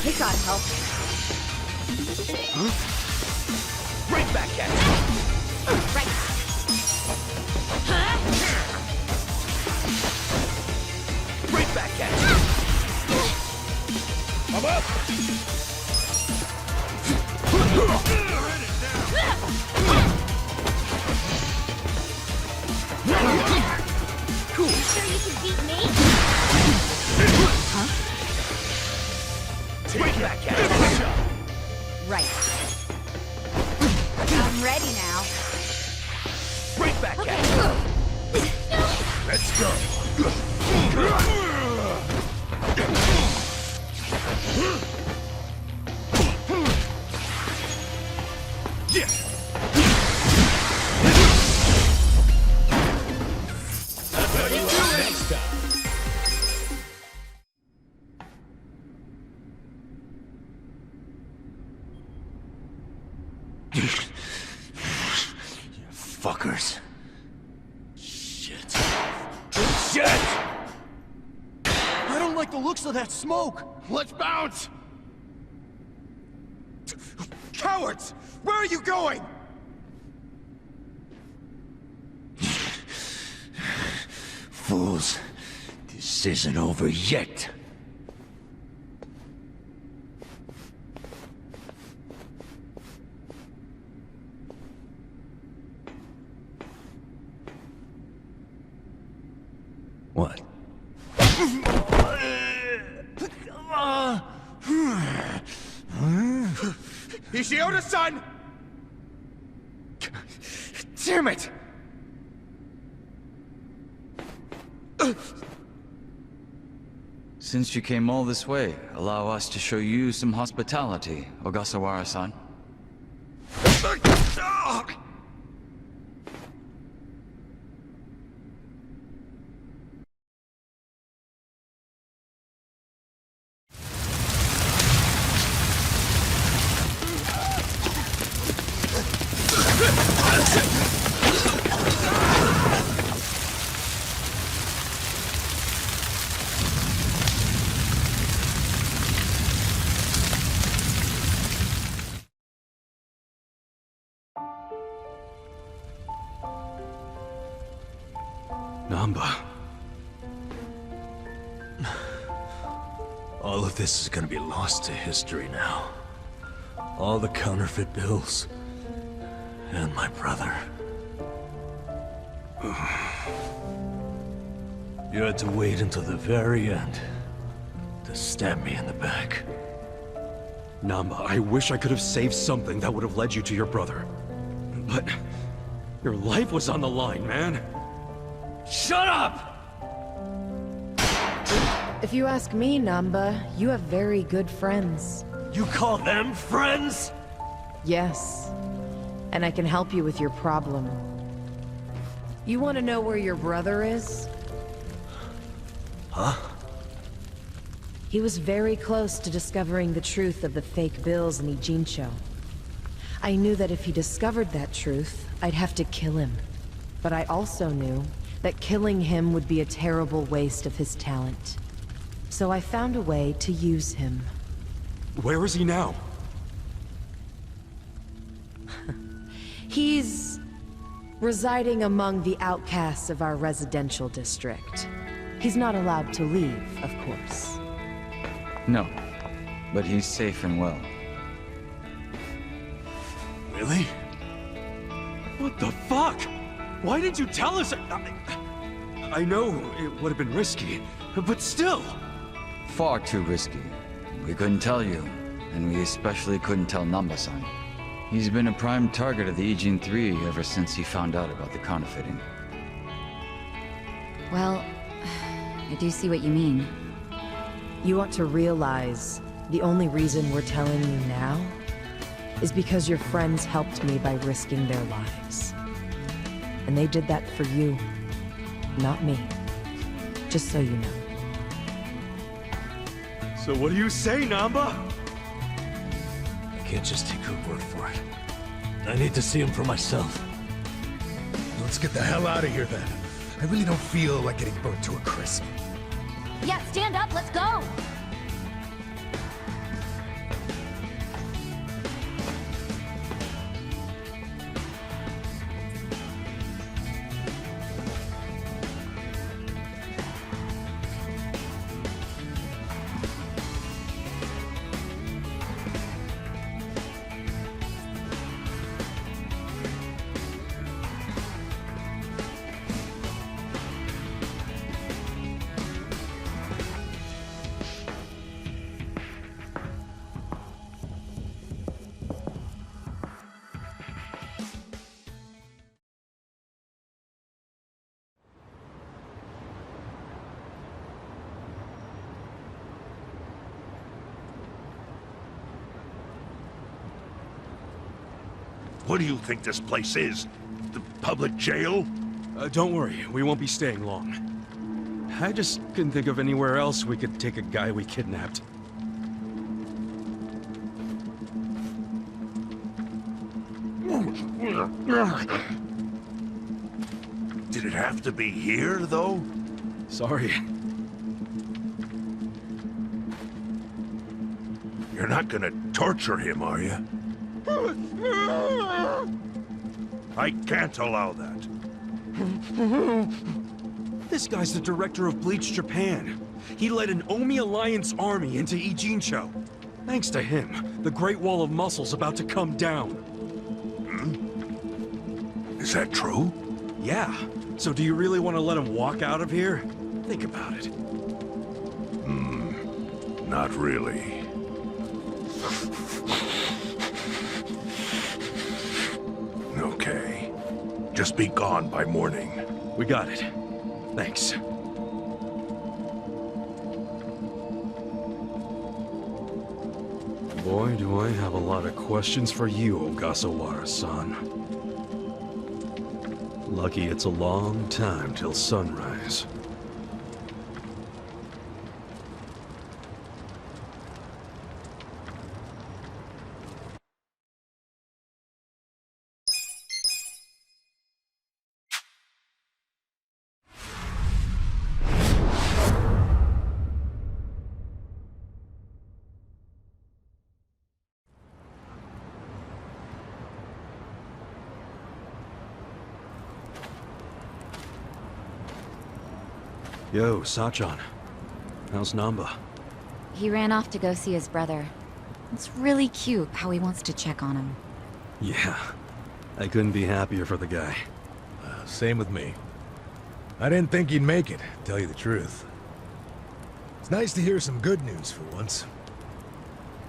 He gotta help. Huh? Right back at you. Right. Right back at you. I'm up. Cool. You sure you can beat me? Huh? Right back at you. Right. I'm ready now. Right back at you. Let's go. Yeah. That's how you are next time. Fuckers. Shit. Shit! I don't like the looks of that smoke. Let's bounce! Cowards! Where are you going? Fools. This isn't over yet. What? Ishioda-san! Damn it! Since you came all this way, allow us to show you some hospitality, Ogasawara-san. Nanba. All of this is gonna be lost to history now. All the counterfeit bills. And my brother. You had to wait until the very end to stab me in the back. Nanba, I wish I could have saved something that would have led you to your brother. But your life was on the line, man. Shut up! If you ask me, Nanba, you have very good friends. You call them friends? Yes. And I can help you with your problem. You want to know where your brother is? Huh? He was very close to discovering the truth of the fake bills in Ijincho. I knew that if he discovered that truth, I'd have to kill him. But I also knew that killing him would be a terrible waste of his talent. So I found a way to use him. Where is he now? He's residing among the outcasts of our residential district. He's not allowed to leave, of course. No, but he's safe and well. Really? What the fuck? Why didn't you tell us? I know it would have been risky, but still. Far too risky. We couldn't tell you, and we especially couldn't tell Nanba-san. He's been a prime target of the Ijin 3 ever since he found out about the counterfeiting. Well, I do see what you mean. You ought to realize the only reason we're telling you now is because your friends helped me by risking their lives. And they did that for you, not me. Just so you know. So what do you say, Nanba? I can't just take her word for it. I need to see him for myself. Let's get the hell out of here then. I really don't feel like getting burnt to a crisp. Yeah, stand up, let's go! What do you think this place is? The public jail? Don't worry, we won't be staying long. I just couldn't think of anywhere else we could take a guy we kidnapped. Did it have to be here, though? Sorry. You're not gonna torture him, are you? I can't allow that. This guy's the director of Bleach Japan. He led an Omi Alliance army into Ijincho. Thanks to him, the Great Wall of Muscle's about to come down. Is that true? Yeah. So do you really want to let him walk out of here? Think about it. Not really. Okay. Just be gone by morning. We got it. Thanks. Boy, do I have a lot of questions for you, Ogasawara-san. Lucky it's a long time till sunrise. Yo, Sachan. How's Nanba? He ran off to go see his brother. It's really cute how he wants to check on him. Yeah. I couldn't be happier for the guy. Same with me. I didn't think he'd make it, to tell you the truth. It's nice to hear some good news for once.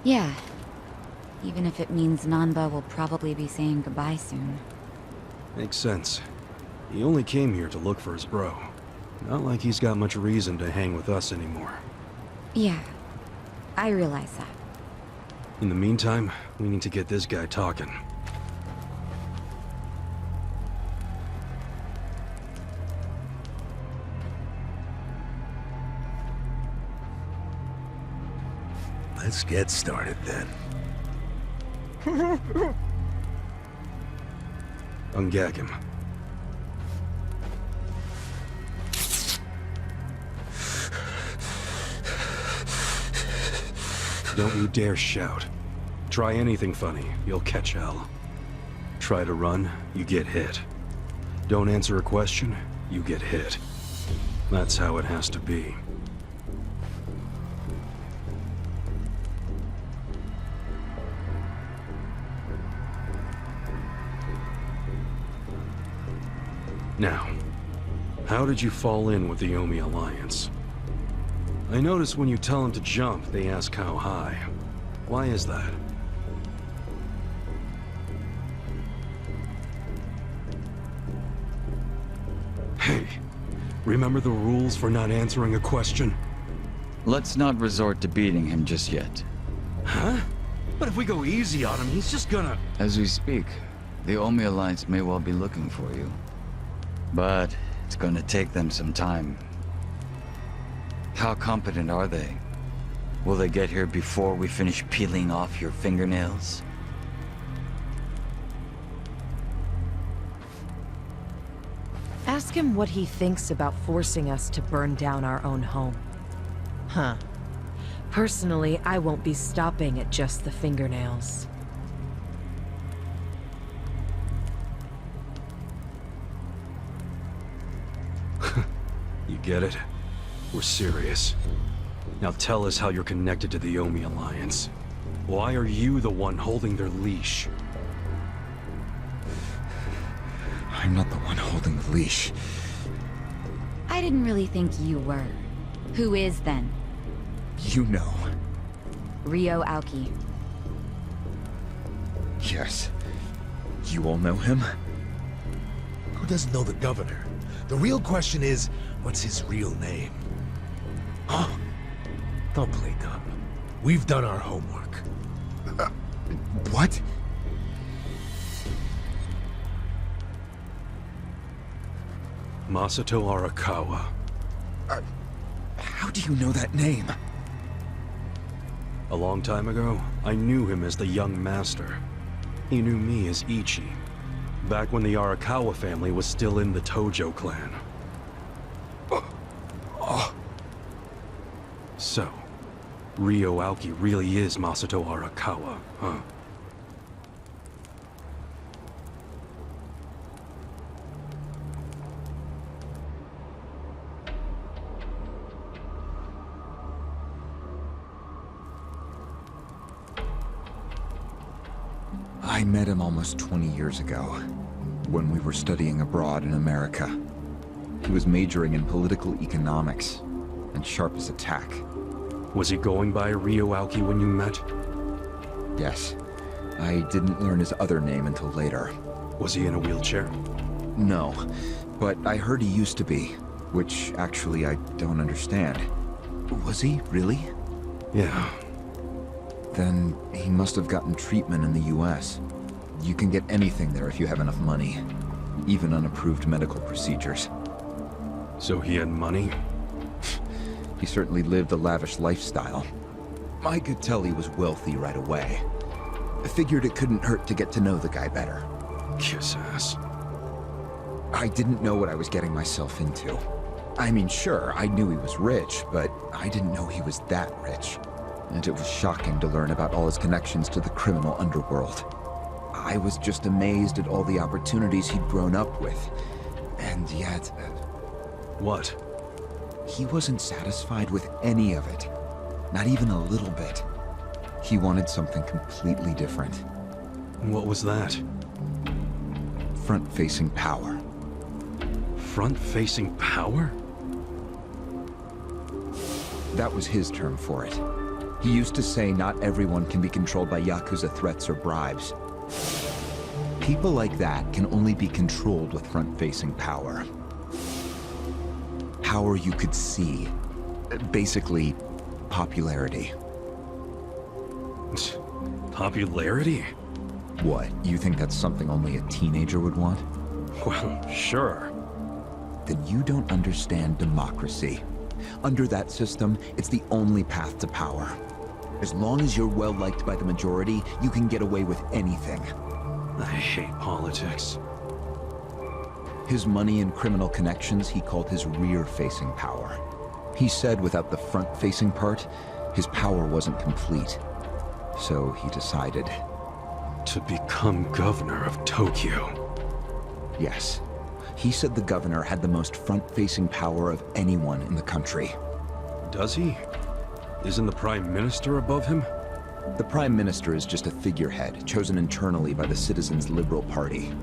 Yeah. Even if it means Nanba will probably be saying goodbye soon. Makes sense. He only came here to look for his bro. Not like he's got much reason to hang with us anymore. Yeah. I realize that. In the meantime, we need to get this guy talking. Let's get started then. Ungag him. Don't you dare shout. Try anything funny, you'll catch hell. Try to run, you get hit. Don't answer a question, you get hit. That's how it has to be. Now, how did you fall in with the Omi Alliance? I notice when you tell them to jump, they ask how high. Why is that? Hey, remember the rules for not answering a question? Let's not resort to beating him just yet. Huh? But if we go easy on him, he's just gonna... As we speak, the Omi Alliance may well be looking for you. But it's gonna take them some time. How competent are they? Will they get here before we finish peeling off your fingernails? Ask him what he thinks about forcing us to burn down our own home. Huh. Personally, I won't be stopping at just the fingernails. You get it? We're serious. Now tell us how you're connected to the Omi Alliance. Why are you the one holding their leash? I'm not the one holding the leash. I didn't really think you were. Who is then? You know. Ryo Aoki. Yes. You all know him? Who doesn't know the governor? The real question is, what's his real name? Huh? Don't play dumb. We've done our homework. What? Masato Arakawa. How do you know that name? A long time ago, I knew him as the young master. He knew me as Ichi, back when the Arakawa family was still in the Tojo clan. So, Ryo Aoki really is Masato Arakawa, huh? I met him almost 20 years ago, when we were studying abroad in America. He was majoring in political economics, and sharp as a tack. Was he going by Ryo Aoki when you met? Yes. I didn't learn his other name until later. Was he in a wheelchair? No, but I heard he used to be, which actually I don't understand. Was he, really? Yeah. Then he must have gotten treatment in the US. You can get anything there if you have enough money. Even unapproved medical procedures. So he had money? He certainly lived a lavish lifestyle. I could tell he was wealthy right away. I figured it couldn't hurt to get to know the guy better. Kiss ass. I didn't know what I was getting myself into. I mean, sure, I knew he was rich, but I didn't know he was that rich. And it was shocking to learn about all his connections to the criminal underworld. I was just amazed at all the opportunities he'd grown up with. And yet... What? He wasn't satisfied with any of it. Not even a little bit. He wanted something completely different. What was that? Front-facing power. Front-facing power? That was his term for it. He used to say not everyone can be controlled by Yakuza threats or bribes. People like that can only be controlled with front-facing power. Power you could see. Basically, popularity. Popularity? What, you think that's something only a teenager would want? Well, sure. Then you don't understand democracy. Under that system, it's the only path to power. As long as you're well liked by the majority, you can get away with anything. I hate politics. His money and criminal connections he called his rear-facing power. He said without the front-facing part, his power wasn't complete. So he decided... to become governor of Tokyo. Yes. He said the governor had the most front-facing power of anyone in the country. Does he? Isn't the Prime Minister above him? The Prime Minister is just a figurehead, chosen internally by the Citizens' Liberal Party.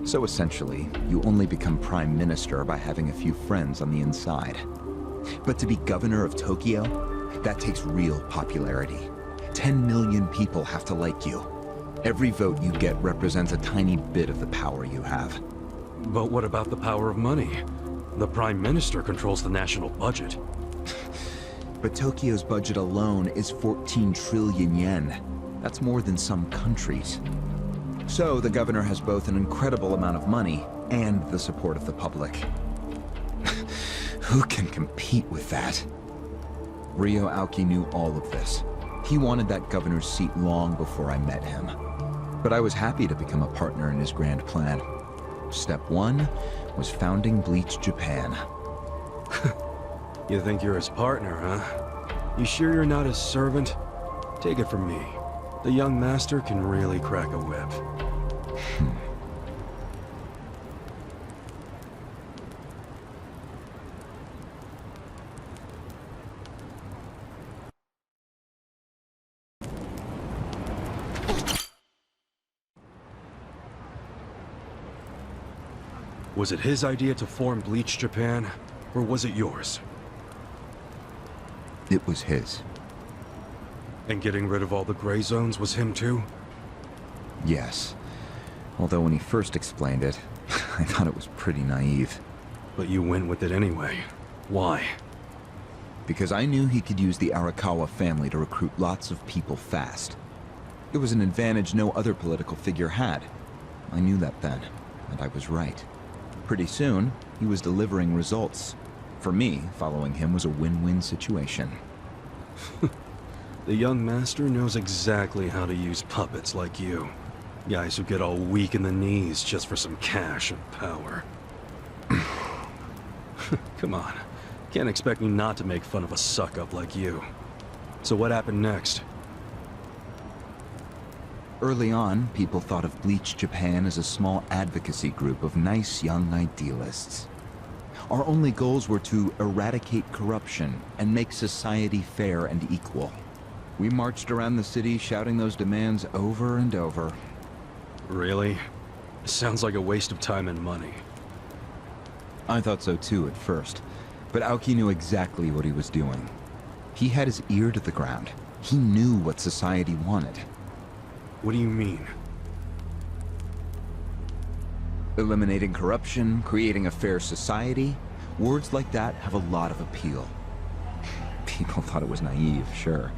So essentially, you only become Prime Minister by having a few friends on the inside. But to be governor of Tokyo, that takes real popularity. 10 million people have to like you. Every vote you get represents a tiny bit of the power you have. But what about the power of money? The Prime Minister controls the national budget. But Tokyo's budget alone is 14 trillion yen. That's more than some countries. So the governor has both an incredible amount of money and the support of the public. Who can compete with that? Ryo Aoki knew all of this. He wanted that governor's seat long before I met him. But I was happy to become a partner in his grand plan. Step 1 was founding Bleach Japan. You think you're his partner, huh? You sure you're not his servant? Take it from me. The young master can really crack a whip. Was it his idea to form Bleach Japan, or was it yours? It was his. And getting rid of all the gray zones was him too? Yes. Although when he first explained it, I thought it was pretty naive. But you went with it anyway. Why? Because I knew he could use the Arakawa family to recruit lots of people fast. It was an advantage no other political figure had. I knew that then, and I was right. Pretty soon, he was delivering results. For me, following him was a win-win situation. The young master knows exactly how to use puppets like you. Guys who get all weak in the knees just for some cash and power. Come on. Can't expect me not to make fun of a suck-up like you. So what happened next? Early on, people thought of Bleach Japan as a small advocacy group of nice young idealists. Our only goals were to eradicate corruption and make society fair and equal. We marched around the city shouting those demands over and over. Really? Sounds like a waste of time and money. I thought so too at first, but Aoki knew exactly what he was doing. He had his ear to the ground. He knew what society wanted. What do you mean? Eliminating corruption, creating a fair society, words like that have a lot of appeal. People thought it was naive, sure,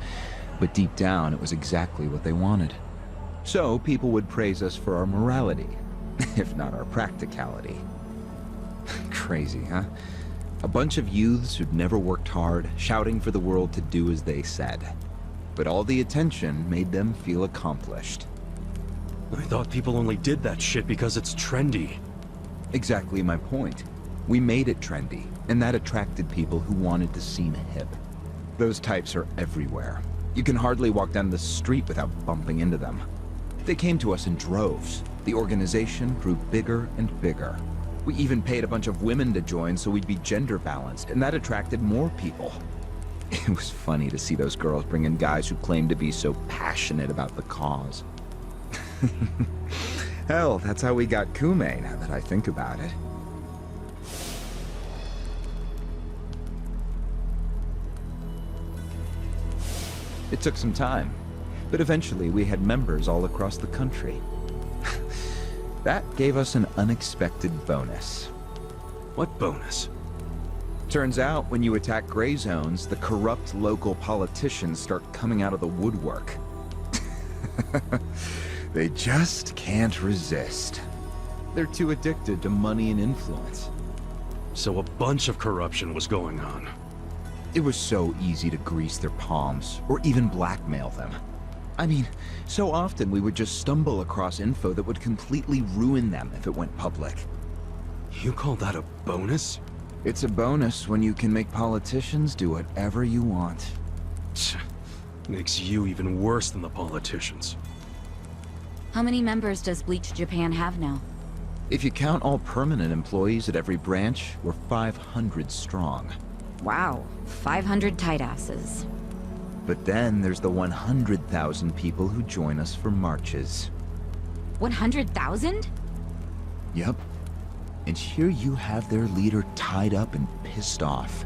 but deep down it was exactly what they wanted. So people would praise us for our morality, if not our practicality. Crazy, huh? A bunch of youths who'd never worked hard, shouting for the world to do as they said. But all the attention made them feel accomplished. I thought people only did that shit because it's trendy. Exactly my point. We made it trendy, and that attracted people who wanted to seem hip. Those types are everywhere. You can hardly walk down the street without bumping into them. They came to us in droves. The organization grew bigger and bigger. We even paid a bunch of women to join so we'd be gender balanced, and that attracted more people. It was funny to see those girls bring in guys who claimed to be so passionate about the cause. Hell, that's how we got Kume, now that I think about it. It took some time, but eventually we had members all across the country. That gave us an unexpected bonus. What bonus? Turns out, when you attack gray zones, the corrupt local politicians start coming out of the woodwork. They just can't resist. They're too addicted to money and influence. So a bunch of corruption was going on. It was so easy to grease their palms, or even blackmail them. I mean, so often we would just stumble across info that would completely ruin them if it went public. You call that a bonus? It's a bonus when you can make politicians do whatever you want. Makes you even worse than the politicians. How many members does Bleach Japan have now? If you count all permanent employees at every branch, we're 500 strong. Wow, 500 tight asses. But then there's the 100,000 people who join us for marches. 100,000? Yep. And here you have their leader tied up and pissed off.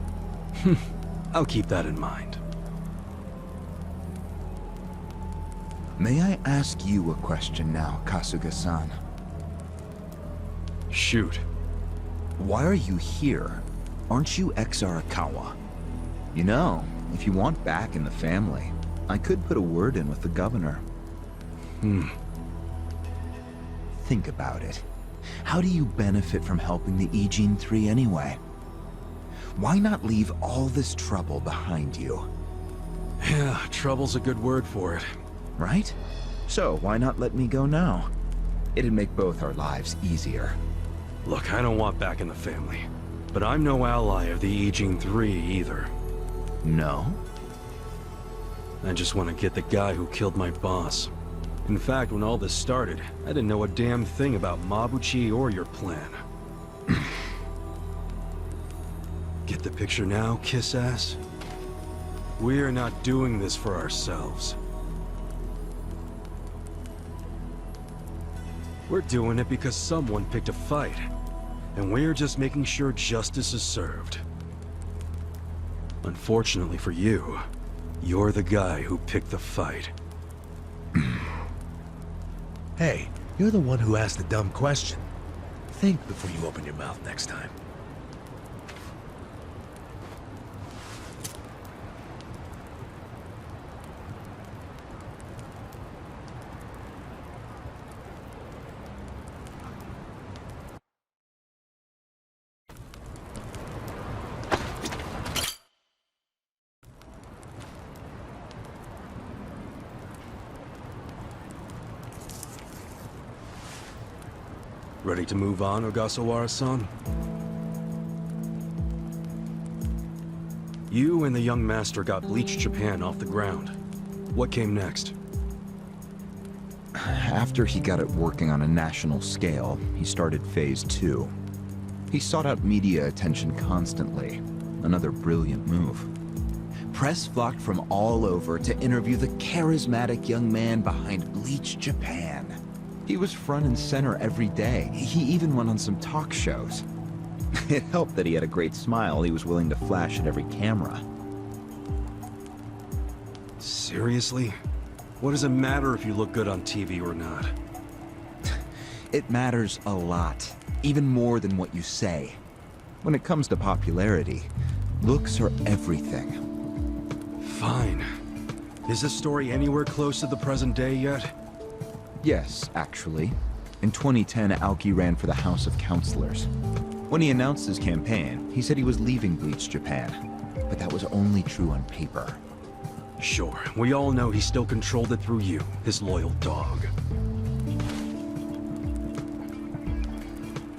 I'll keep that in mind. May I ask you a question now, Kasuga-san? Shoot. Why are you here? Aren't you ex-Arakawa? You know, if you want back in the family, I could put a word in with the governor. Think about it. How do you benefit from helping the Ijin 3 anyway? Why not leave all this trouble behind you? Yeah, trouble's a good word for it. Right? So why not let me go now? It'd make both our lives easier. Look, I don't want back in the family. But I'm no ally of the Ijin 3 either. No? I just want to get the guy who killed my boss. In fact, when all this started, I didn't know a damn thing about Mabuchi or your plan. Get the picture now, kiss ass? We're not doing this for ourselves. We're doing it because someone picked a fight. And we're just making sure justice is served. Unfortunately for you, you're the guy who picked the fight. Hey, you're the one who asked the dumb question. Think before you open your mouth next time. Ready to move on, Ogasawara-san? You and the young master got Bleach Japan off the ground. What came next? After he got it working on a national scale, he started Phase 2. He sought out media attention constantly. Another brilliant move. Press flocked from all over to interview the charismatic young man behind Bleach Japan. He was front and center every day. He even went on some talk shows. It helped that he had a great smile he was willing to flash at every camera. Seriously? What does it matter if you look good on TV or not? It matters a lot, even more than what you say. When it comes to popularity, looks are everything. Fine. Is this story anywhere close to the present day yet? Yes, actually. In 2010, Aoki ran for the House of Councilors. When he announced his campaign, he said he was leaving Bleach Japan. But that was only true on paper. Sure, we all know he still controlled it through you, his loyal dog.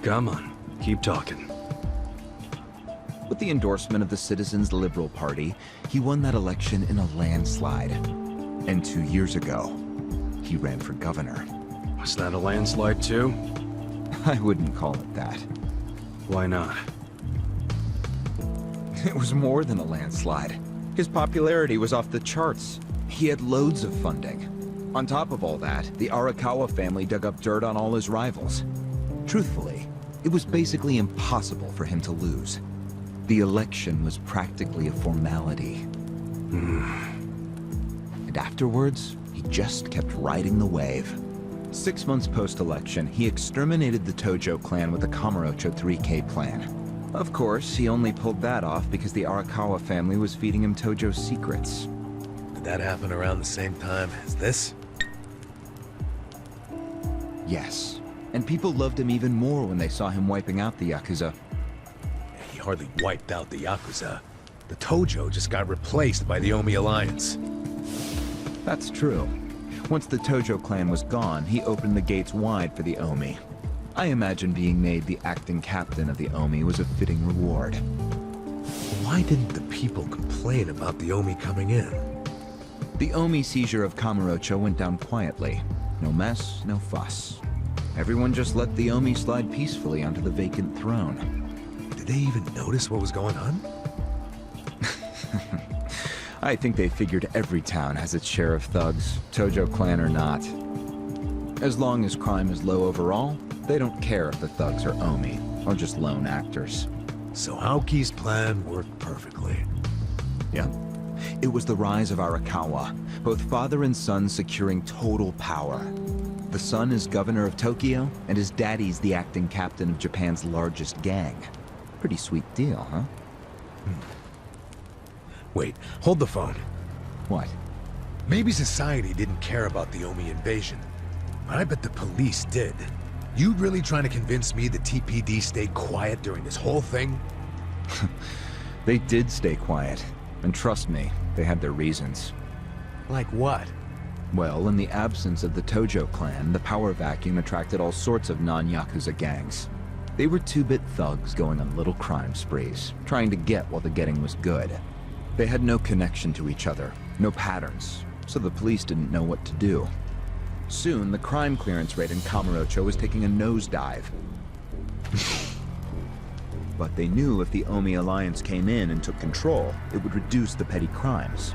Come on, keep talking. With the endorsement of the Citizens Liberal Party, he won that election in a landslide. And 2 years ago, he ran for governor. Was that a landslide too? I wouldn't call it that. Why not? It was more than a landslide. His popularity was off the charts. He had loads of funding. On top of all that, the Arakawa family dug up dirt on all his rivals. Truthfully, it was basically impossible for him to lose. The election was practically a formality. And afterwards, he just kept riding the wave. 6 months post-election, he exterminated the Tojo clan with the Kamurocho 3K plan. Of course, he only pulled that off because the Arakawa family was feeding him Tojo's secrets. Did that happen around the same time as this? Yes. And people loved him even more when they saw him wiping out the Yakuza. He hardly wiped out the Yakuza. The Tojo just got replaced by the Omi Alliance. That's true. Once the Tojo clan was gone, he opened the gates wide for the Omi. I imagine being made the acting captain of the Omi was a fitting reward. Why didn't the people complain about the Omi coming in? The Omi seizure of Kamurocho went down quietly. No mess, no fuss. Everyone just let the Omi slide peacefully onto the vacant throne. Did they even notice what was going on? I think they figured every town has its share of thugs, Tojo clan or not. As long as crime is low overall, they don't care if the thugs are Omi, or just lone actors. So Aoki's plan worked perfectly. Yeah. It was the rise of Arakawa, both father and son securing total power. The son is governor of Tokyo, and his daddy's the acting captain of Japan's largest gang. Pretty sweet deal, huh? Wait, hold the phone. What? Maybe society didn't care about the Omi invasion, but I bet the police did. You really trying to convince me the TPD stayed quiet during this whole thing? They did stay quiet, and trust me, they had their reasons. Like what? Well, in the absence of the Tojo clan, the power vacuum attracted all sorts of non-Yakuza gangs. They were two-bit thugs going on little crime sprees, trying to get while the getting was good. They had no connection to each other, no patterns, so the police didn't know what to do. Soon, the crime clearance rate in Kamurocho was taking a nosedive. But they knew if the Omi Alliance came in and took control, it would reduce the petty crimes.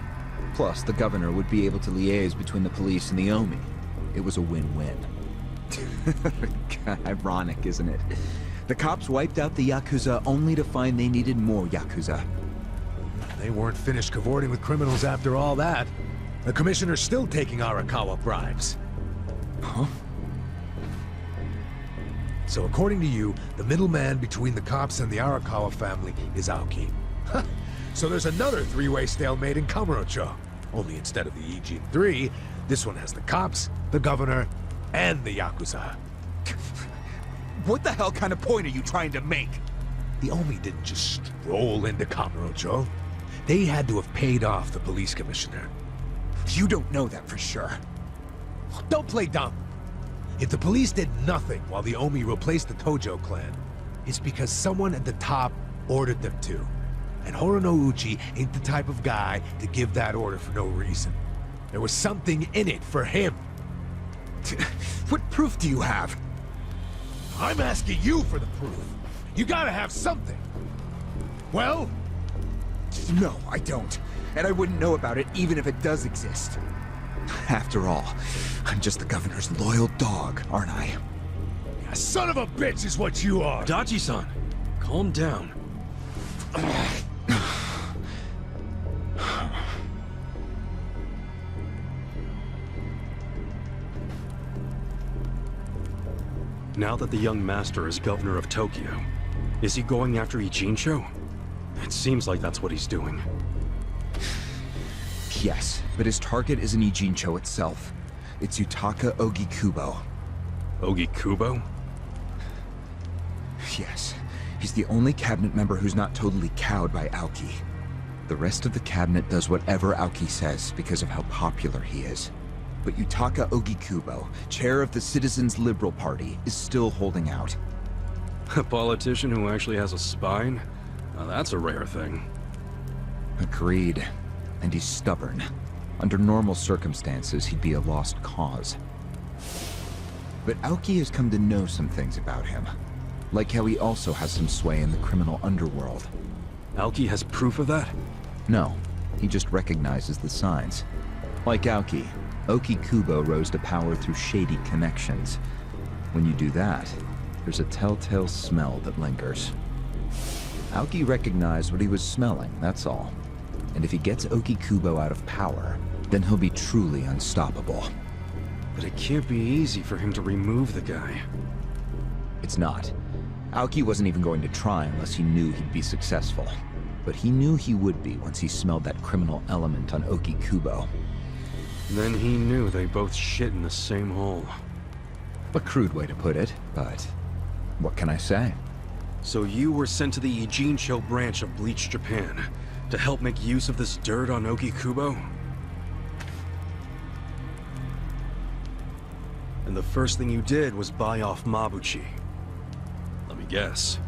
Plus, the governor would be able to liaise between the police and the Omi. It was a win-win. Ironic, isn't it? The cops wiped out the Yakuza only to find they needed more Yakuza. They weren't finished cavorting with criminals after all that. The commissioner's still taking Arakawa bribes. Huh? So according to you, the middleman between the cops and the Arakawa family is Aoki. So there's another three-way stalemate in Kamurocho. Only instead of the Ijin 3, this one has the cops, the governor, and the Yakuza. What the hell kind of point are you trying to make? The Omi didn't just stroll into Kamurocho. They had to have paid off the police commissioner. You don't know that for sure. Don't play dumb. If the police did nothing while the Omi replaced the Tojo clan, it's because someone at the top ordered them to. And Horonouchi ain't the type of guy to give that order for no reason. There was something in it for him. What proof do you have? I'm asking you for the proof. You gotta have something. Well? No, I don't. And I wouldn't know about it even if it does exist. After all, I'm just the governor's loyal dog, aren't I? A son of a bitch is what you are! Adachi-san, calm down. Now that the young master is governor of Tokyo, is he going after Ijincho? It seems like that's what he's doing. Yes, but his target isn't Ijincho itself. It's Yutaka Ogikubo. Ogikubo? Yes. He's the only cabinet member who's not totally cowed by Aoki. The rest of the cabinet does whatever Aoki says because of how popular he is. But Yutaka Ogikubo, chair of the Citizens Liberal Party, is still holding out. A politician who actually has a spine? Now that's a rare thing. Agreed. And he's stubborn. Under normal circumstances, he'd be a lost cause. But Aoki has come to know some things about him. Like how he also has some sway in the criminal underworld. Aoki has proof of that? No, he just recognizes the signs. Like Aoki, Ogikubo rose to power through shady connections. When you do that, there's a telltale smell that lingers. Aoki recognized what he was smelling, that's all. And if he gets Ogikubo out of power, then he'll be truly unstoppable. But it can't be easy for him to remove the guy. It's not. Aoki wasn't even going to try unless he knew he'd be successful. But he knew he would be once he smelled that criminal element on Ogikubo. Then he knew they both shit in the same hole. A crude way to put it, but what can I say? So you were sent to the Ijincho branch of Bleach Japan, To help make use of this dirt on Ogikubo? And the first thing you did was buy off Mabuchi. Let me guess.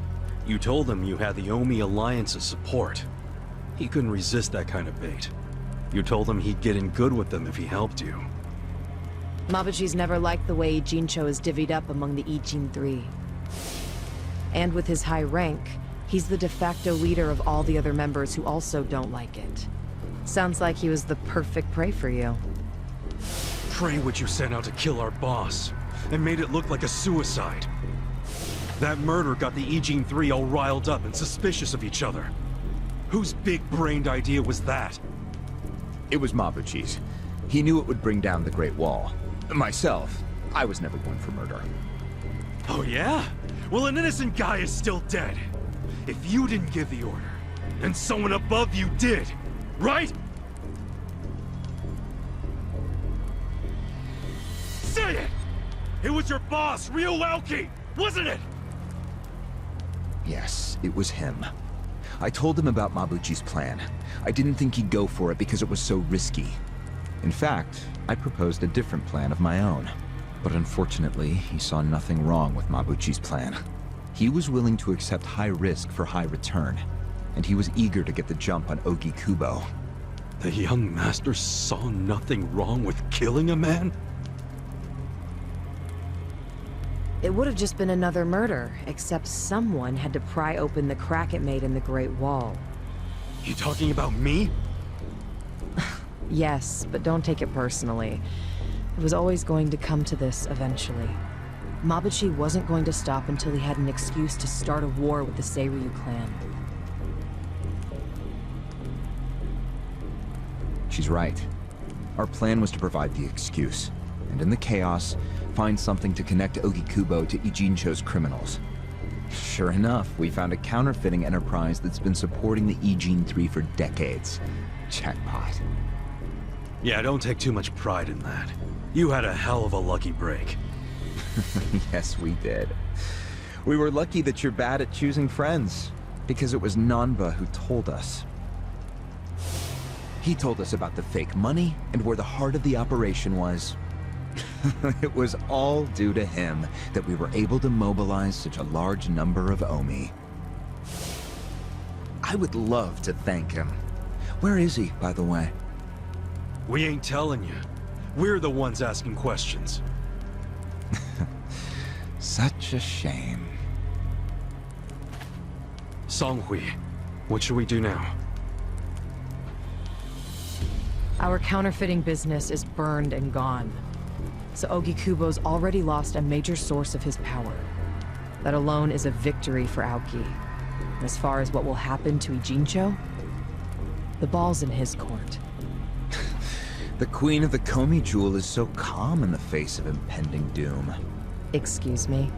You told him you had the Omi Alliance's support. He couldn't resist that kind of bait. You told him he'd get in good with them if he helped you. Mabuchi's never liked the way Ijincho is divvied up among the Ijin 3. And with his high rank, he's the de facto leader of all the other members who also don't like it. Sounds like he was the perfect prey for you. Prey what you sent out to kill our boss, and made it look like a suicide. That murder got the Ijin 3 all riled up and suspicious of each other. Whose big-brained idea was that? It was Mabuchi's. He knew it would bring down the Great Wall. Myself, I was never one for murder. Oh yeah? Well, an innocent guy is still dead. If you didn't give the order, then someone above you did, right? Say it! It was your boss, Ryuuki, wasn't it? Yes, it was him. I told him about Mabuchi's plan. I didn't think he'd go for it because it was so risky. In fact, I proposed a different plan of my own. But unfortunately, he saw nothing wrong with Mabuchi's plan. He was willing to accept high risk for high return, and he was eager to get the jump on Ogikubo. The young master saw nothing wrong with killing a man? It would have just been another murder, except someone had to pry open the crack it made in the Great Wall. You talking about me? Yes, but don't take it personally. It was always going to come to this eventually. Mabuchi wasn't going to stop until he had an excuse to start a war with the Seiryu clan. She's right. Our plan was to provide the excuse, and in the chaos, find something to connect Ogikubo to Ijincho's criminals. Sure enough, we found a counterfeiting enterprise that's been supporting the Ijin 3 for decades. Jackpot. Yeah, don't take too much pride in that. You had a hell of a lucky break. Yes, we did. We were lucky that you're bad at choosing friends, because it was Nanba who told us. He told us about the fake money and where the heart of the operation was. It was all due to him that we were able to mobilize such a large number of Omi. I would love to thank him. Where is he, by the way? We ain't telling you. We're the ones asking questions. Such a shame. Songhui, what should we do now? Our counterfeiting business is burned and gone. So Ogikubo's already lost a major source of his power. That alone is a victory for Aoki. As far as what will happen to Ijincho, the ball's in his court. The Queen of the Komi Jewel is so calm in the face of impending doom. Excuse me?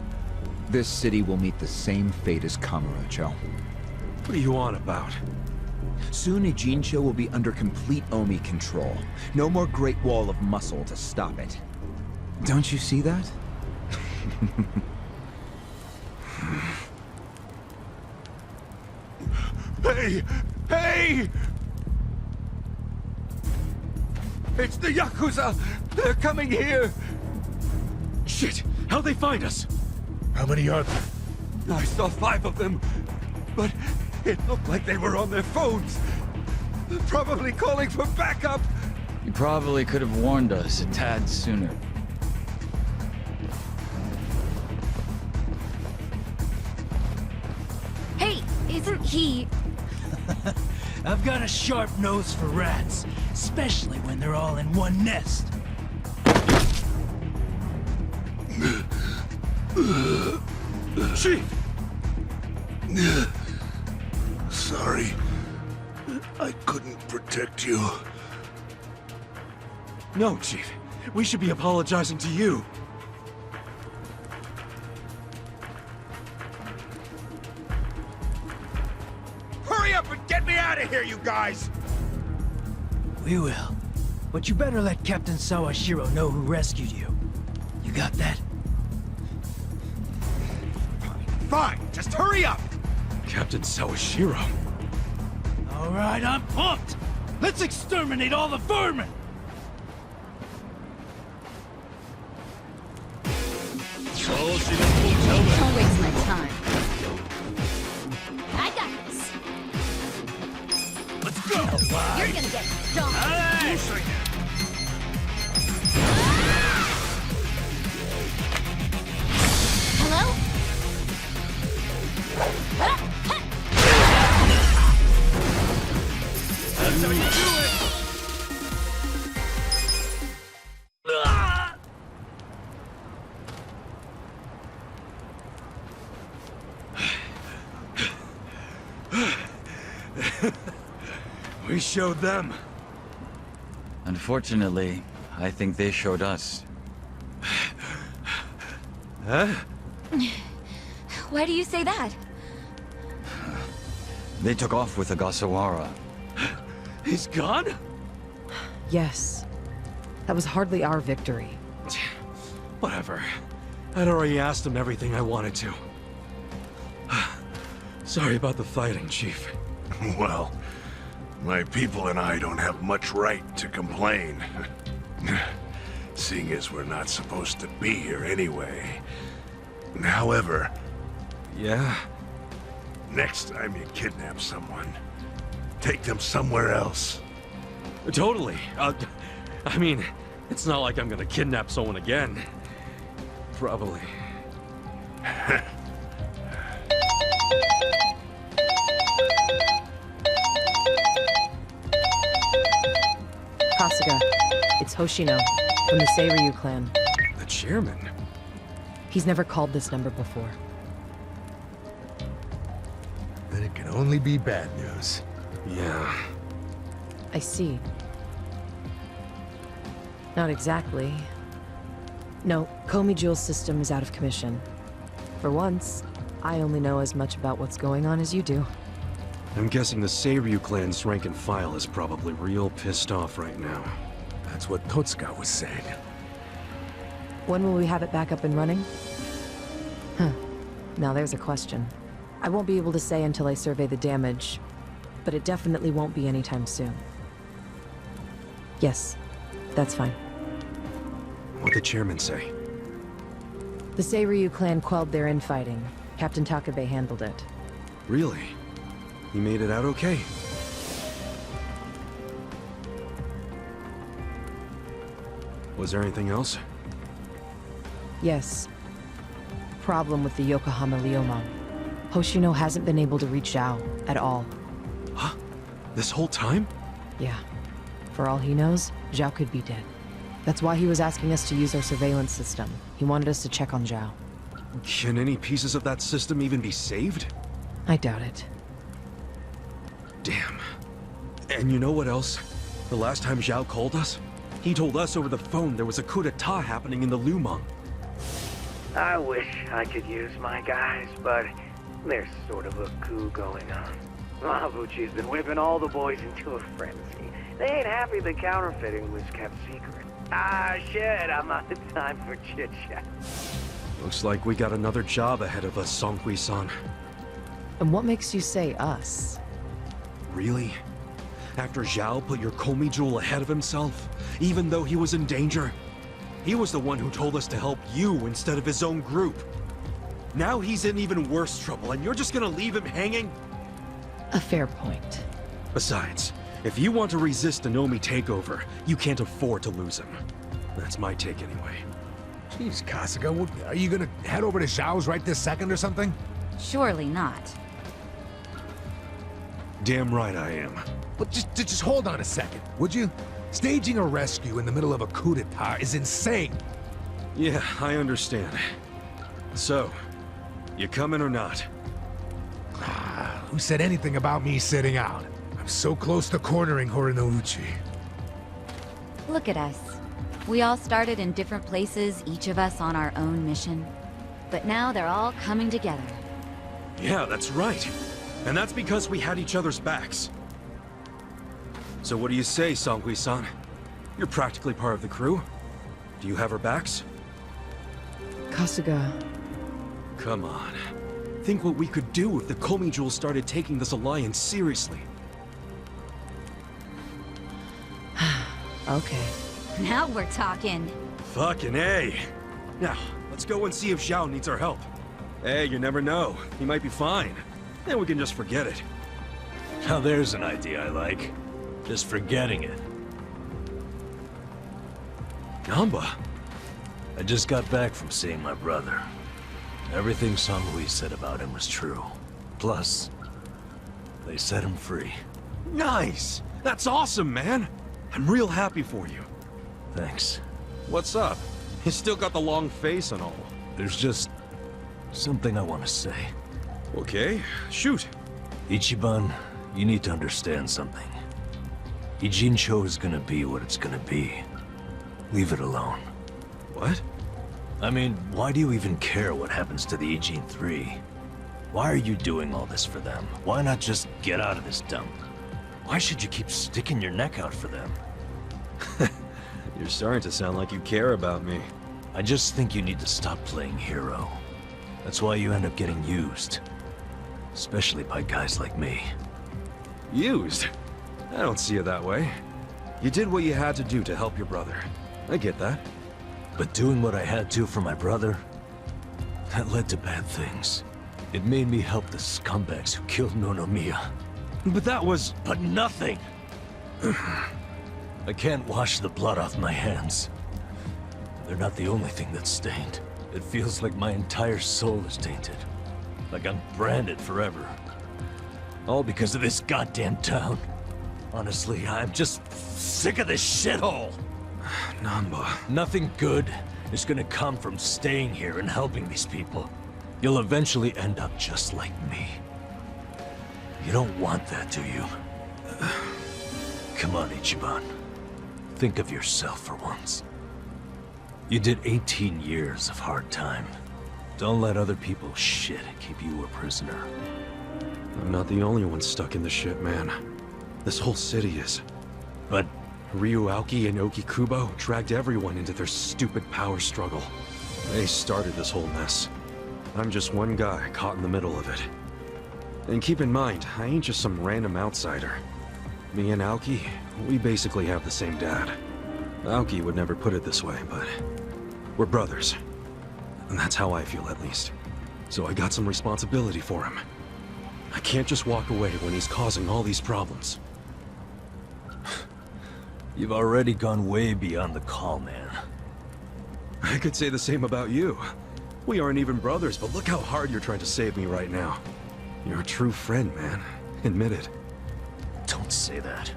This city will meet the same fate as Kamurocho. What are you on about? Soon Ijincho will be under complete Omi control. No more Great Wall of muscle to stop it. Don't you see that? Hey! Hey! It's the Yakuza! They're coming here! Shit! How'd they find us? How many are there? I saw 5 of them, but it looked like they were on their phones. Probably calling for backup! You probably could have warned us a tad sooner. Hey, isn't he... I've got a sharp nose for rats, especially when they're all in one nest. Chief! Sorry. I couldn't protect you. No, Chief. We should be apologizing to you. Hurry up and get me out of here, you guys! We will. But you better let Captain Sawashiro know who rescued you. You got that? Fine, just hurry up! Captain Sawashiro. Alright, I'm pumped! Let's exterminate all the vermin! Don't waste my time. I got this. Let's go! You're gonna get stomped. Hello? That's how you do it! We showed them. Unfortunately, I think they showed us. Huh? Why do you say that? They took off with Ogasawara. He's gone? Yes. That was hardly our victory. Whatever. I'd already asked him everything I wanted to. Sorry about the fighting, Chief. Well, my people and I don't have much right to complain. Seeing as we're not supposed to be here anyway. However... Yeah? Next time you kidnap someone, take them somewhere else. Totally. I mean, it's not like I'm gonna kidnap someone again. Probably. Kasuga, it's Hoshino, from the Seiryu clan. The chairman? He's never called this number before. Then it can only be bad news. Yeah. I see. Not exactly. No, Komi Jewel's system is out of commission. For once, I only know as much about what's going on as you do. I'm guessing the Seiryu clan's rank and file is probably real pissed off right now. That's what Totsuka was saying. When will we have it back up and running? Huh. Now there's a question. I won't be able to say until I survey the damage, but it definitely won't be anytime soon. Yes, that's fine. What'd the chairman say? The Seiryu clan quelled their infighting. Captain Takabe handled it. Really? He made it out okay? Was there anything else? Yes. Problem with the Yokohama Liumang. Hoshino hasn't been able to reach Zhao at all. Huh? This whole time? Yeah. For all he knows, Zhao could be dead. That's why he was asking us to use our surveillance system. He wanted us to check on Zhao. Can any pieces of that system even be saved? I doubt it. Damn. And you know what else? The last time Zhao called us, he told us over the phone there was a coup d'etat happening in the Liumang. I wish I could use my guys, but there's sort of a coup going on. Mabuchi's been whipping all the boys into a frenzy. They ain't happy the counterfeiting was kept secret. Ah, shit, I'm out of time for chit-chat. Looks like we got another job ahead of us, Songhui-san. And what makes you say us? Really? After Zhao put your Komi Jewel ahead of himself, even though he was in danger? He was the one who told us to help you instead of his own group. Now he's in even worse trouble, and you're just gonna leave him hanging? A fair point. Besides, if you want to resist an Omi takeover, you can't afford to lose him. That's my take anyway. Jeez, Kasuga, are you gonna head over to Zhao's right this second or something? Surely not. Damn right I am. But just hold on a second, would you? Staging a rescue in the middle of a coup d'etat is insane. Yeah, I understand. So, you coming or not? Who said anything about me sitting out? I'm so close to cornering Horinouchi. Look at us. We all started in different places, each of us on our own mission. But now they're all coming together. Yeah, that's right. And that's because we had each other's backs. So what do you say, Songhui-san? You're practically part of the crew. Do you have our backs? Kasuga... Come on. Think what we could do if the Komi Jewel started taking this alliance seriously. Okay. Now we're talking. Fucking A. Now, let's go and see if Zhao needs our help. Hey, you never know. He might be fine. Then we can just forget it. Now there's an idea I like. Just forgetting it. Nanba? I just got back from seeing my brother. Everything Songhui said about him was true. Plus, they set him free. Nice! That's awesome, man! I'm real happy for you. Thanks. What's up? You still got the long face and all. There's just something I want to say. Okay, shoot. Ichiban, you need to understand something. Ijincho is gonna be what it's gonna be. Leave it alone. What? I mean, why do you even care what happens to the Ijin 3? Why are you doing all this for them? Why not just get out of this dump? Why should you keep sticking your neck out for them? You're starting to sound like you care about me. I just think you need to stop playing hero. That's why you end up getting used. Especially by guys like me. Used? I don't see it that way. You did what you had to do to help your brother. I get that. But doing what I had to for my brother, that led to bad things. It made me help the scumbags who killed Nonomiya. But that was... But nothing! I can't wash the blood off my hands. They're not the only thing that's stained. It feels like my entire soul is tainted. Like I'm branded forever. All because of this goddamn town. Honestly, I'm just sick of this shithole! Nanba... Nothing good is gonna come from staying here and helping these people. You'll eventually end up just like me. You don't want that, do you? Come on, Ichiban. Think of yourself for once. You did 18 years of hard time. Don't let other people's shit keep you a prisoner. I'm not the only one stuck in the shit, man. This whole city is. But Ryuauki and Okikubo dragged everyone into their stupid power struggle. They started this whole mess. I'm just one guy caught in the middle of it. And keep in mind, I ain't just some random outsider. Me and Aoki, we basically have the same dad. Aoki would never put it this way, but we're brothers. And that's how I feel, at least. So I got some responsibility for him. I can't just walk away when he's causing all these problems. You've already gone way beyond the call, man. I could say the same about you. We aren't even brothers, but look how hard you're trying to save me right now. You're a true friend, man. Admit it. Don't say that.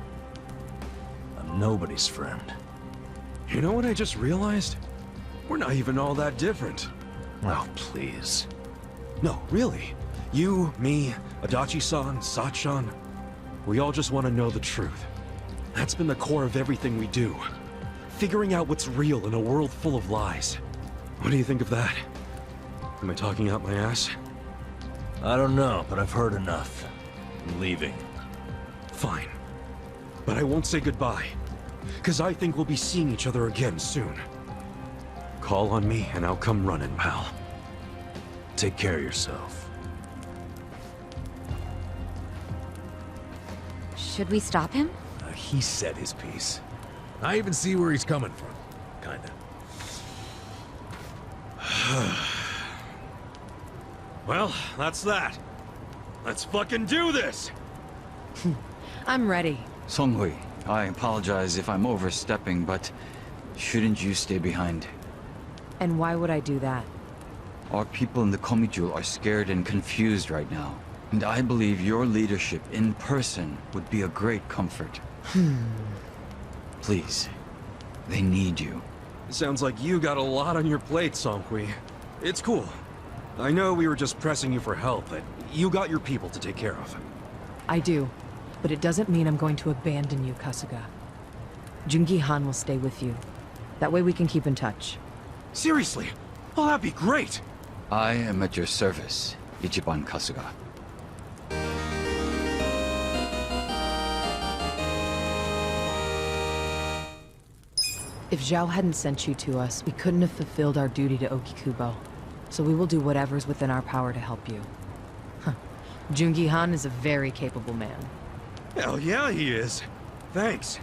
I'm nobody's friend. You know what I just realized? We're not even all that different. Oh, please. No, really. You, me, Adachi-san, Sachan, we all just want to know the truth. That's been the core of everything we do. Figuring out what's real in a world full of lies. What do you think of that? Am I talking out my ass? I don't know, but I've heard enough. I'm leaving. Fine. But I won't say goodbye. Because I think we'll be seeing each other again soon. Call on me and I'll come running, pal. Take care of yourself. Should we stop him? He said his piece. I even see where he's coming from. Kinda. Well, that's that. Let's fucking do this! I'm ready. Songhui, I apologize if I'm overstepping, but shouldn't you stay behind? And why would I do that? Our people in the Komiju are scared and confused right now. And I believe your leadership in person would be a great comfort. Please, they need you. Sounds like you got a lot on your plate, Songhui. It's cool. I know we were just pressing you for help, but you got your people to take care of. I do, but it doesn't mean I'm going to abandon you, Kasuga. Jungi Han will stay with you. That way we can keep in touch. Seriously? Oh, that'd be great! I am at your service, Ichiban Kasuga. If Zhao hadn't sent you to us, we couldn't have fulfilled our duty to Okikubo. So we will do whatever's within our power to help you. Huh. Jungi Han is a very capable man. Hell yeah, he is. Thanks.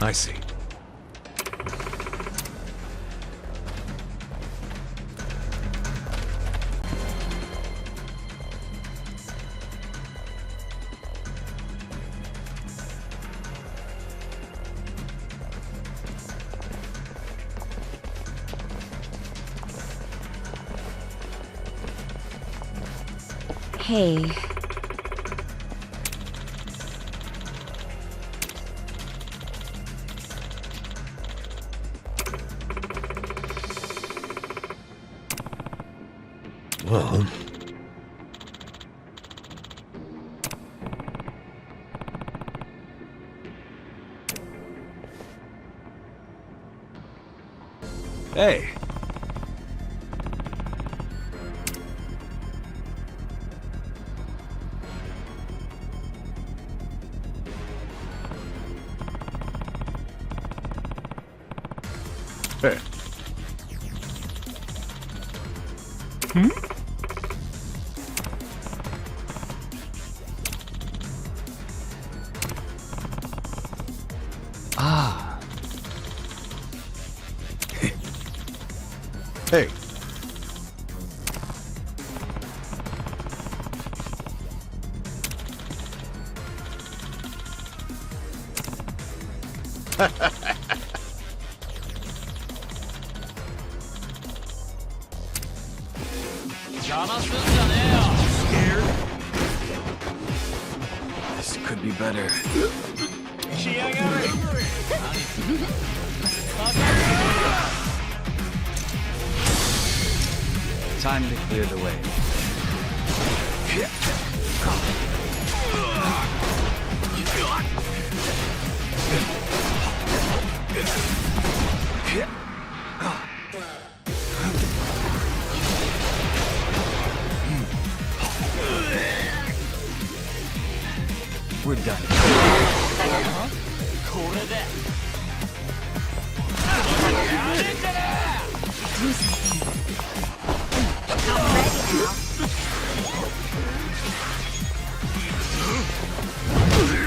I see. Hey. Well... Hey! Hey. Hmm? Ah. Hey. This could be better. Time to clear the way. We're done. Do something. I'm ready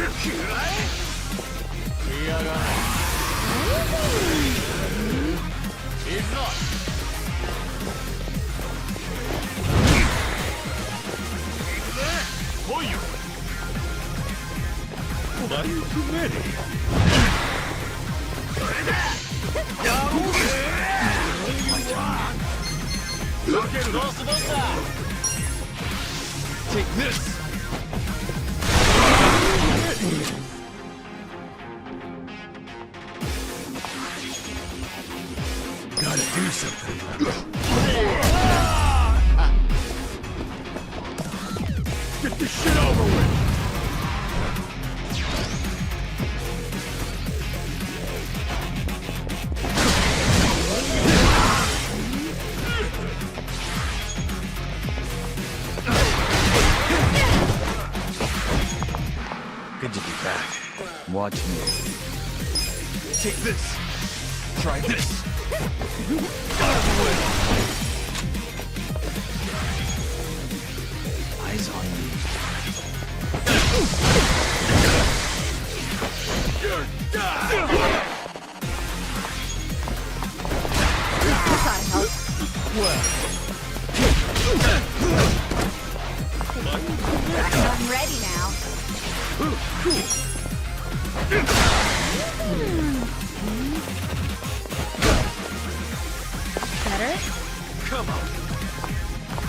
now. Why are you too many? Take this! Gotta do something. Get this shit over with! Good to be back. Watch me. Take this! Try this! Eyes on me. I'm ready now. Better? Come on!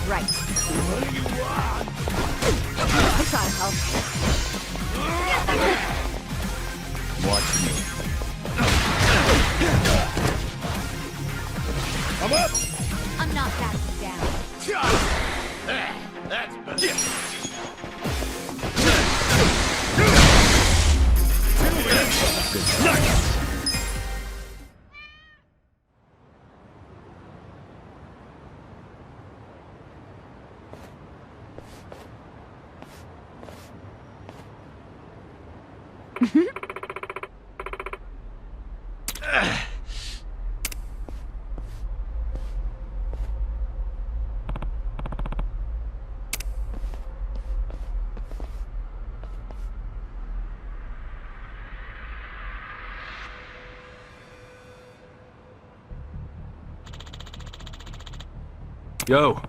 Right. What do you want? I gotta help. Watch me. I'm up! I'm not backing down. That's better. Yo.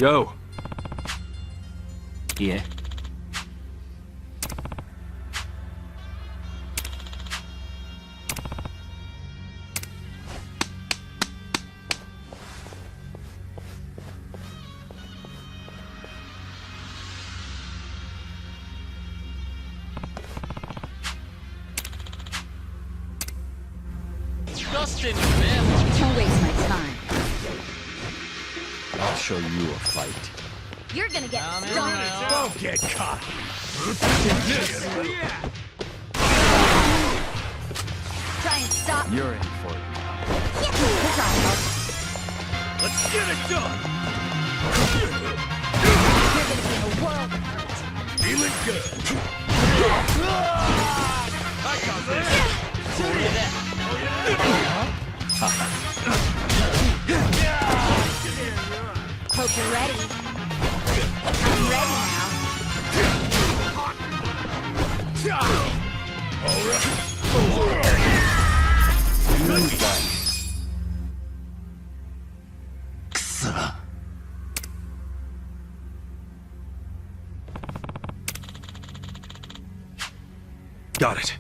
Yo. Yeah. Dustin, man. Don't waste my time. I'll show you a fight. You're gonna get stung. Don't get caught. Try and stop. You're in for it. Let's get it done. You're gonna be in a world of hurt. Feeling good. I got this. Shoot you then. Hope you're ready. I'm ready now. Got it.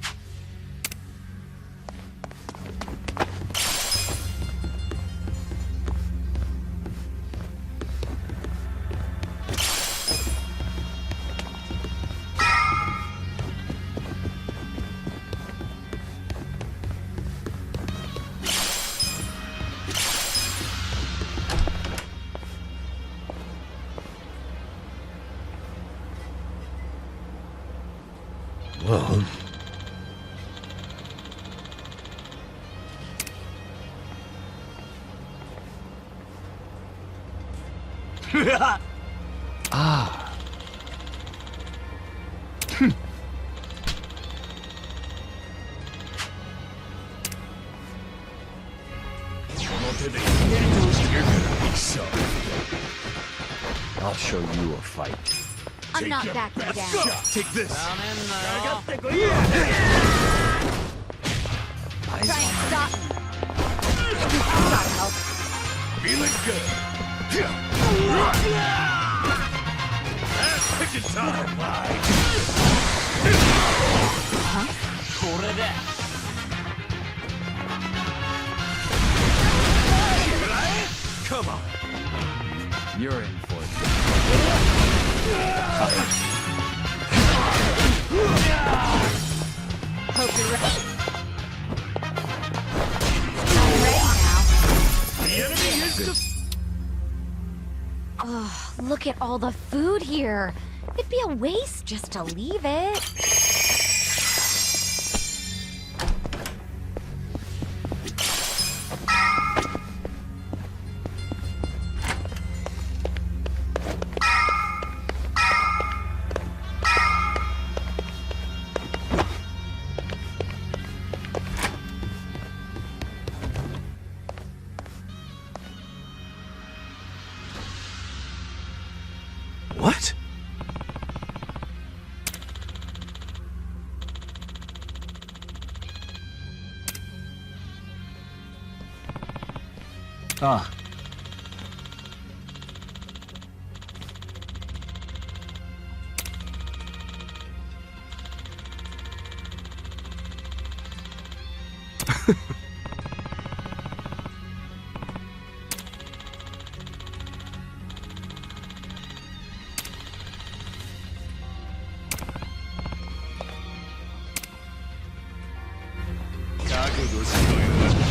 Well... Ah. I'll show you a fight. I'm not backing down. Take this. Try and stop me. Gotta help. Feeling good. Pigeon time. Come on. You're in for it. Hope you're ready. The enemy is Oh, look at all the food here. It'd be a waste just to leave it. Ah.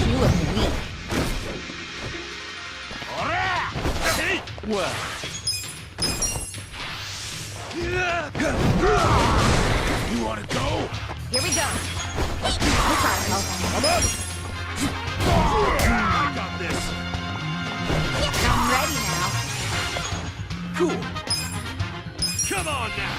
You look weak. Well. You wanna go? Here we go. I'm up! I got this! I'm ready now. Cool. Come on now!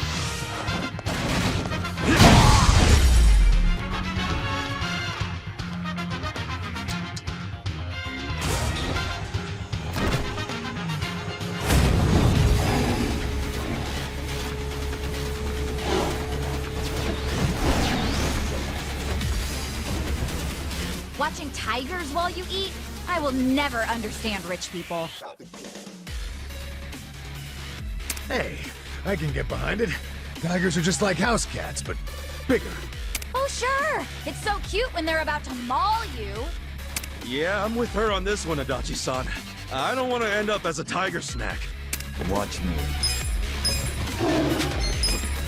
Watching tigers while you eat? I will never understand rich people. Hey, I can get behind it. Tigers are just like house cats, but bigger. Oh, sure. It's so cute when they're about to maul you. Yeah, I'm with her on this one, Adachi-san. I don't want to end up as a tiger snack. Watch me.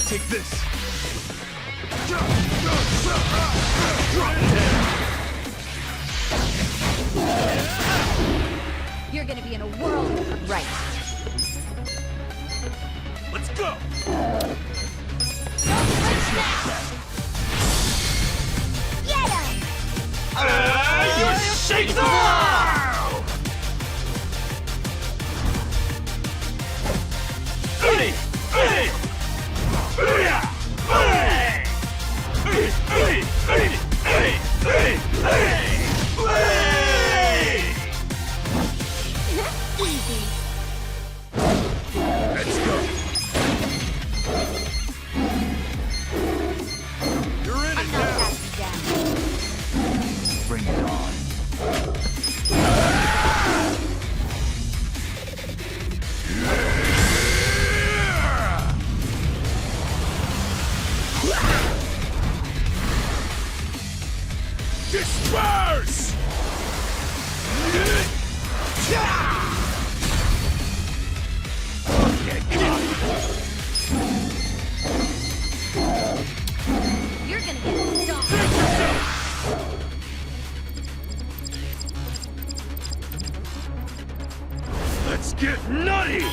Take this! You're gonna be in a world of right. Let's go! Don't flinch now! Get him! You shake the world! Easy. Let's go! You're in it now! Bring it on. Disperse! You're gonna get stomped. Let's get nutty!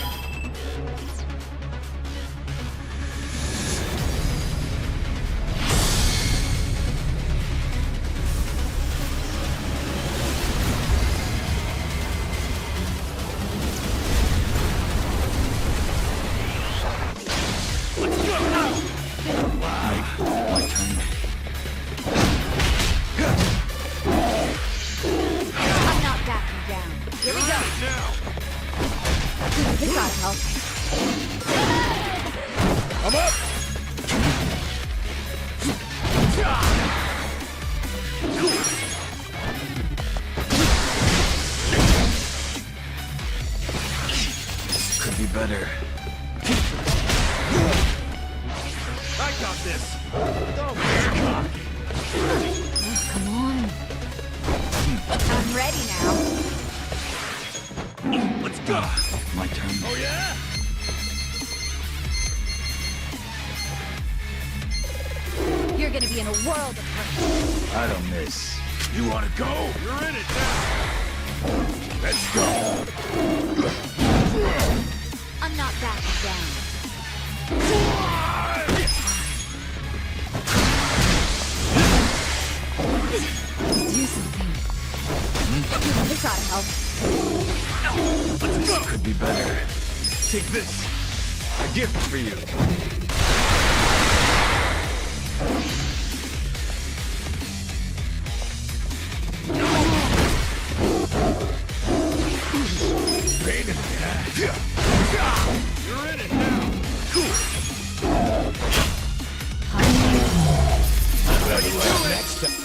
I'm not backing down. Here we go. This ought to help. I'm up! Could be better. I got this! Don't Come on. I'm ready now. Let's go! My turn. Oh yeah? You're gonna be in a world of hurt. I don't miss. You wanna go? You're in it now! Let's go! I'm not backing down. Do something. This ought to help. This could be better. Take this! A gift for you! Pain in the ass! You're in it now! Cool! Next time.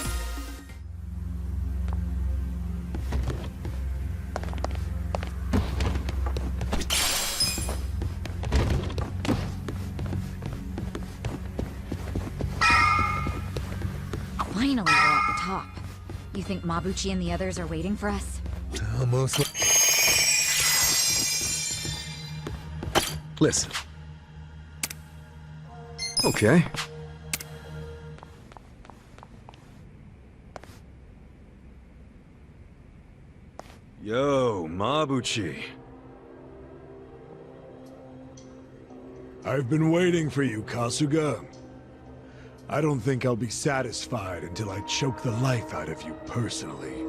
Finally, we're at the top. You think Mabuchi and the others are waiting for us? Almost. Listen. Okay. Yo, Mabuchi. I've been waiting for you, Kasuga. I don't think I'll be satisfied until I choke the life out of you personally.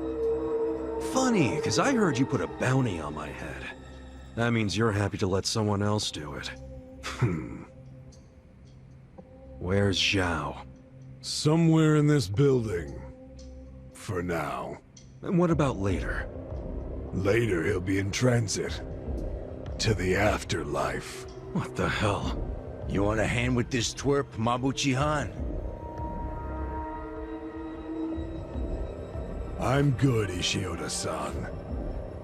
Funny, because I heard you put a bounty on my head. That means you're happy to let someone else do it. Where's Zhao? Somewhere in this building. For now. And what about later? Later he'll be in transit. To the afterlife. What the hell? You want a hand with this twerp, Mabuchi-han? I'm good, Ishioda-san.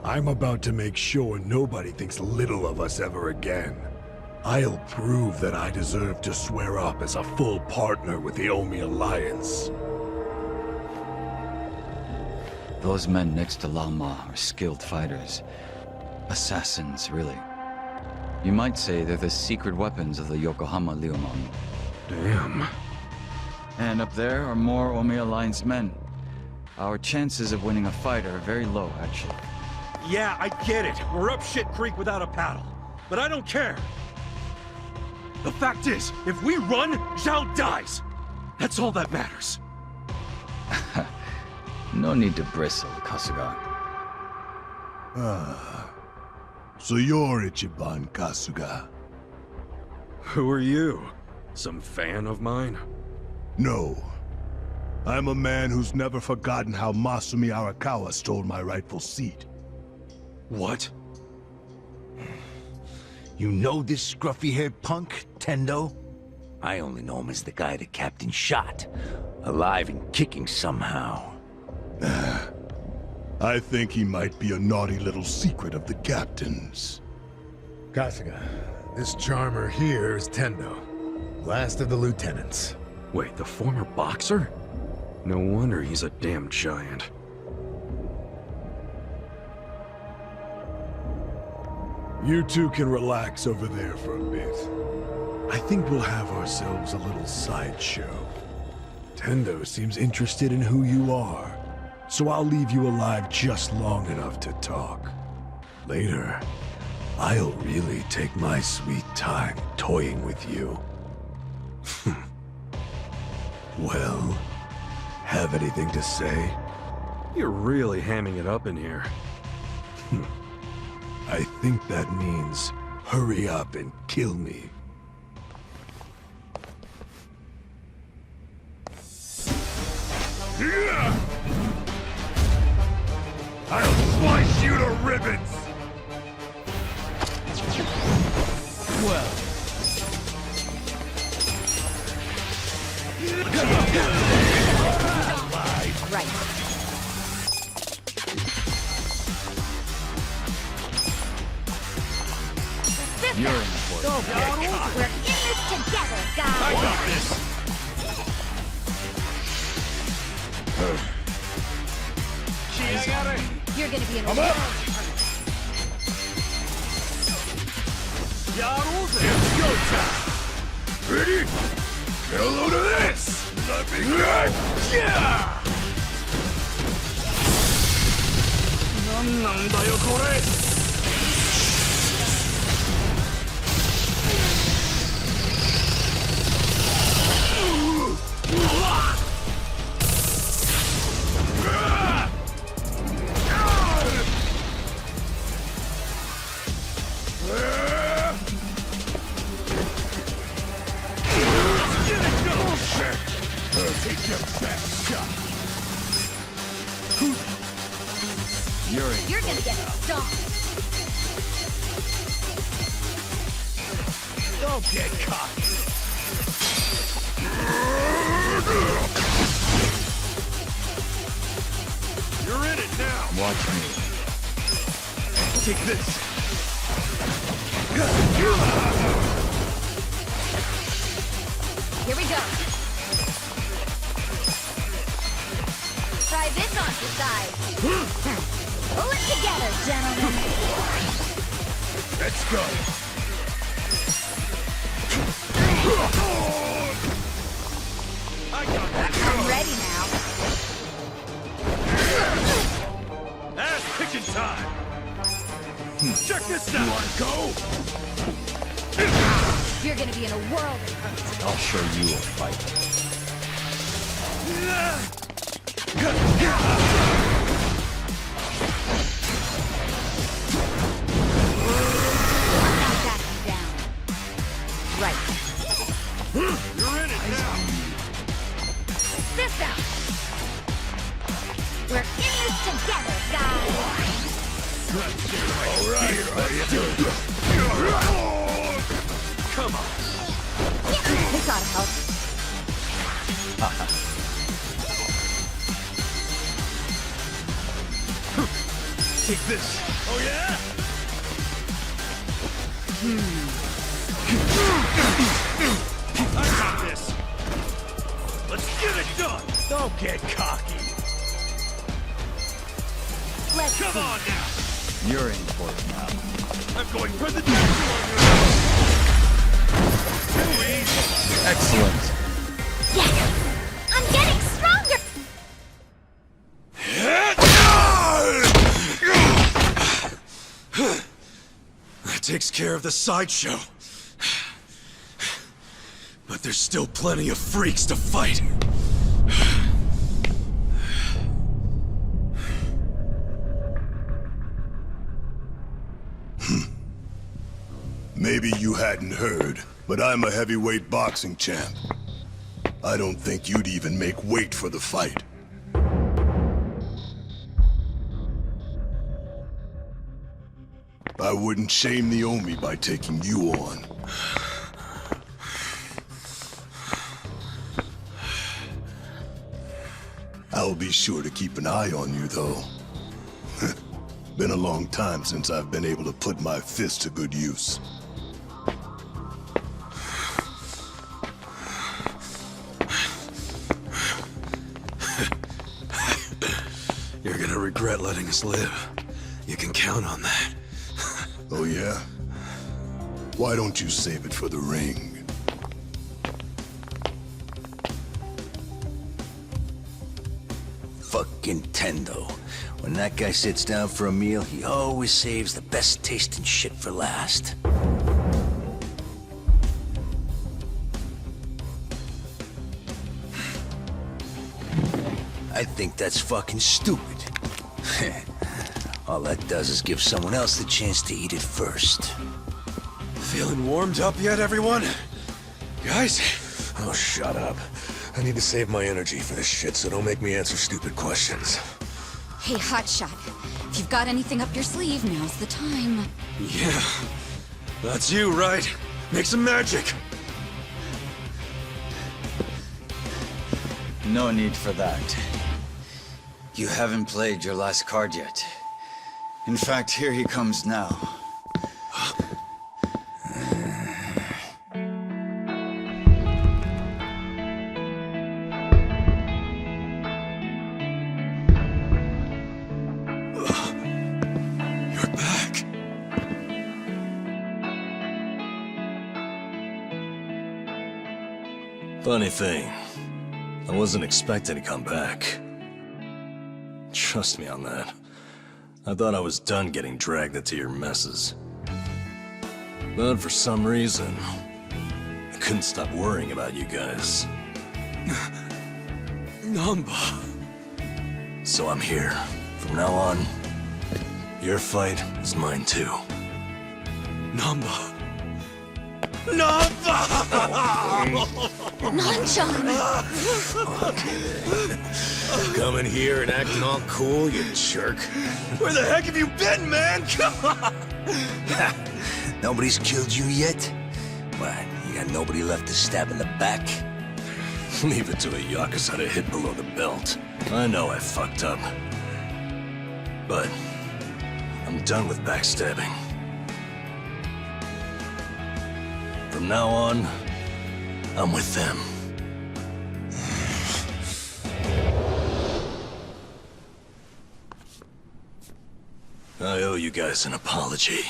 I'm about to make sure nobody thinks little of us ever again. I'll prove that I deserve to swear up as a full partner with the Omi Alliance. Those men next to Laoma are skilled fighters. Assassins, really. You might say they're the secret weapons of the Yokohama Liumang. Damn. And up there are more Omi Alliance men. Our chances of winning a fight are very low, actually. Yeah, I get it. We're up shit creek without a paddle. But I don't care. The fact is, if we run, Zhao dies. That's all that matters. No need to bristle, Kasuga. So you're Ichiban Kasuga? Who are you? Some fan of mine? No. I'm a man who's never forgotten how Masumi Arakawa stole my rightful seat. What? You know this scruffy-haired punk, Tendo? I only know him as the guy the captain shot. Alive and kicking somehow. I think he might be a naughty little secret of the captain's. Kasuga, this charmer here is Tendo, last of the lieutenants. Wait, the former boxer? No wonder he's a damn giant. You two can relax over there for a bit. I think we'll have ourselves a little sideshow. Tendo seems interested in who you are, so I'll leave you alive just long enough to talk. Later, I'll really take my sweet time toying with you. Well, have anything to say? You're really hamming it up in here. I think that means hurry up and kill me. I'll slice you to ribbons! Well. Right. You're in for it. We're in this together, guys! I got this! You're gonna be in a I'm up! It's go time! Ready? Get a load of this! Let me go! Yeah! なんなんだよこれ! You're gonna get stomped! Don't get cocky! You're in it now! Watch me. Take this! Here we go! this off the side. Pull it together, gentlemen. Let's go. I'm ready now. Ass kicking time. Check this out. You wanna go? You're gonna be in a world of hurt. I'll show you a fight. Right. You're in it now. This out. We're in this together, guys. All right, let's do it. Come on. This ought to help. Take this. Oh yeah? I got this. Let's get it done. Don't get cocky. Let's Come on now. You're in for it now. I'm going presidential on your Too easy. Excellent. Yes! I'm getting stronger! That takes care of the sideshow. But there's still plenty of freaks to fight. Maybe you hadn't heard, but I'm a heavyweight boxing champ. I don't think you'd even make weight for the fight. I wouldn't shame the Omi by taking you on. I'll be sure to keep an eye on you, though. Been a long time since I've been able to put my fist to good use. You're gonna regret letting us live. You can count on that. Oh, yeah? Why don't you save it for the ring? Fucking Tendo. When that guy sits down for a meal, he always saves the best tasting shit for last. I think that's fucking stupid. All that does is give someone else the chance to eat it first. Feeling warmed up yet, everyone? Guys? Oh, shut up. I need to save my energy for this shit, so don't make me answer stupid questions. Hey, Hotshot. If you've got anything up your sleeve, now's the time. Yeah. That's you, right? Make some magic! No need for that. You haven't played your last card yet. In fact, here he comes now. You're back. Funny thing, I wasn't expecting to come back. Trust me on that. I thought I was done getting dragged into your messes. But for some reason, I couldn't stop worrying about you guys. Nanba. So I'm here. From now on, your fight is mine too. Nanba. Nanba! Nanchan! Coming here and acting all cool, you jerk. Where the heck have you been, man? Come on! Nobody's killed you yet? What, you got nobody left to stab in the back? Leave it to a Yakuza to hit below the belt. I know I fucked up. But I'm done with backstabbing. From now on, I'm with them. I owe you guys an apology.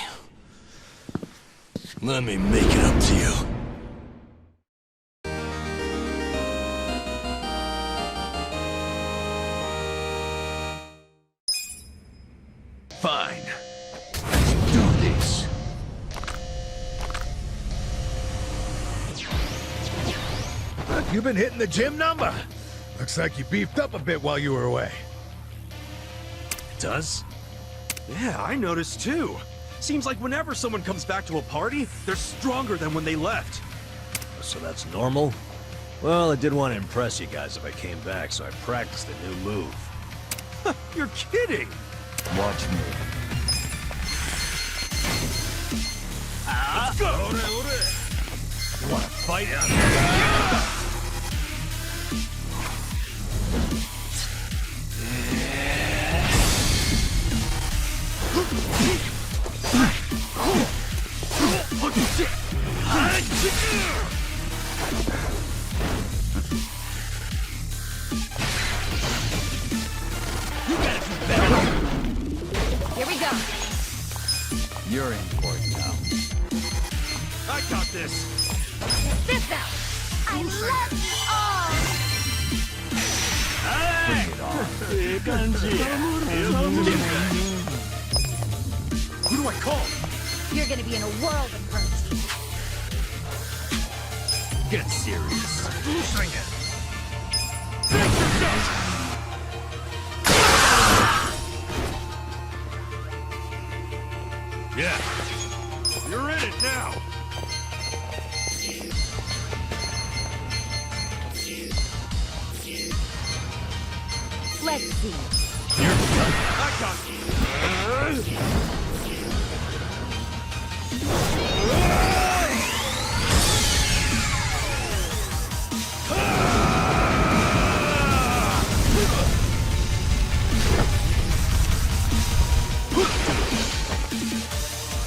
Let me make it up to you. Fine. Let's do this. You've been hitting the gym, Nanba? Looks like you beefed up a bit while you were away. It does? Yeah, I noticed too. Seems like whenever someone comes back to a party, they're stronger than when they left. So that's normal? Well, I did want to impress you guys if I came back, so I practiced a new move. You're kidding! Watch me. Let's go! You wanna fight out? Here we go. You're in court now. I got this! Check this out. I love you all. Who do I call? You're gonna be in a world of hurt. Get serious. Yeah. You're in it now. Let's see. I got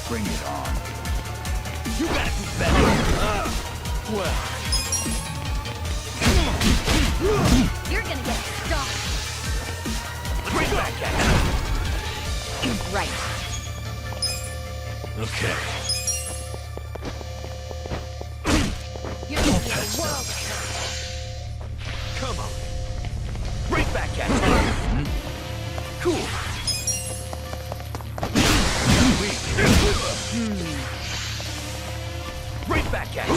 Bring it on. You gotta do better. Well. You're gonna get stung. Bring back at it. Right. Okay. You're gonna be in a world of hurt. Come on. Right back at it. Cool. Right back at it.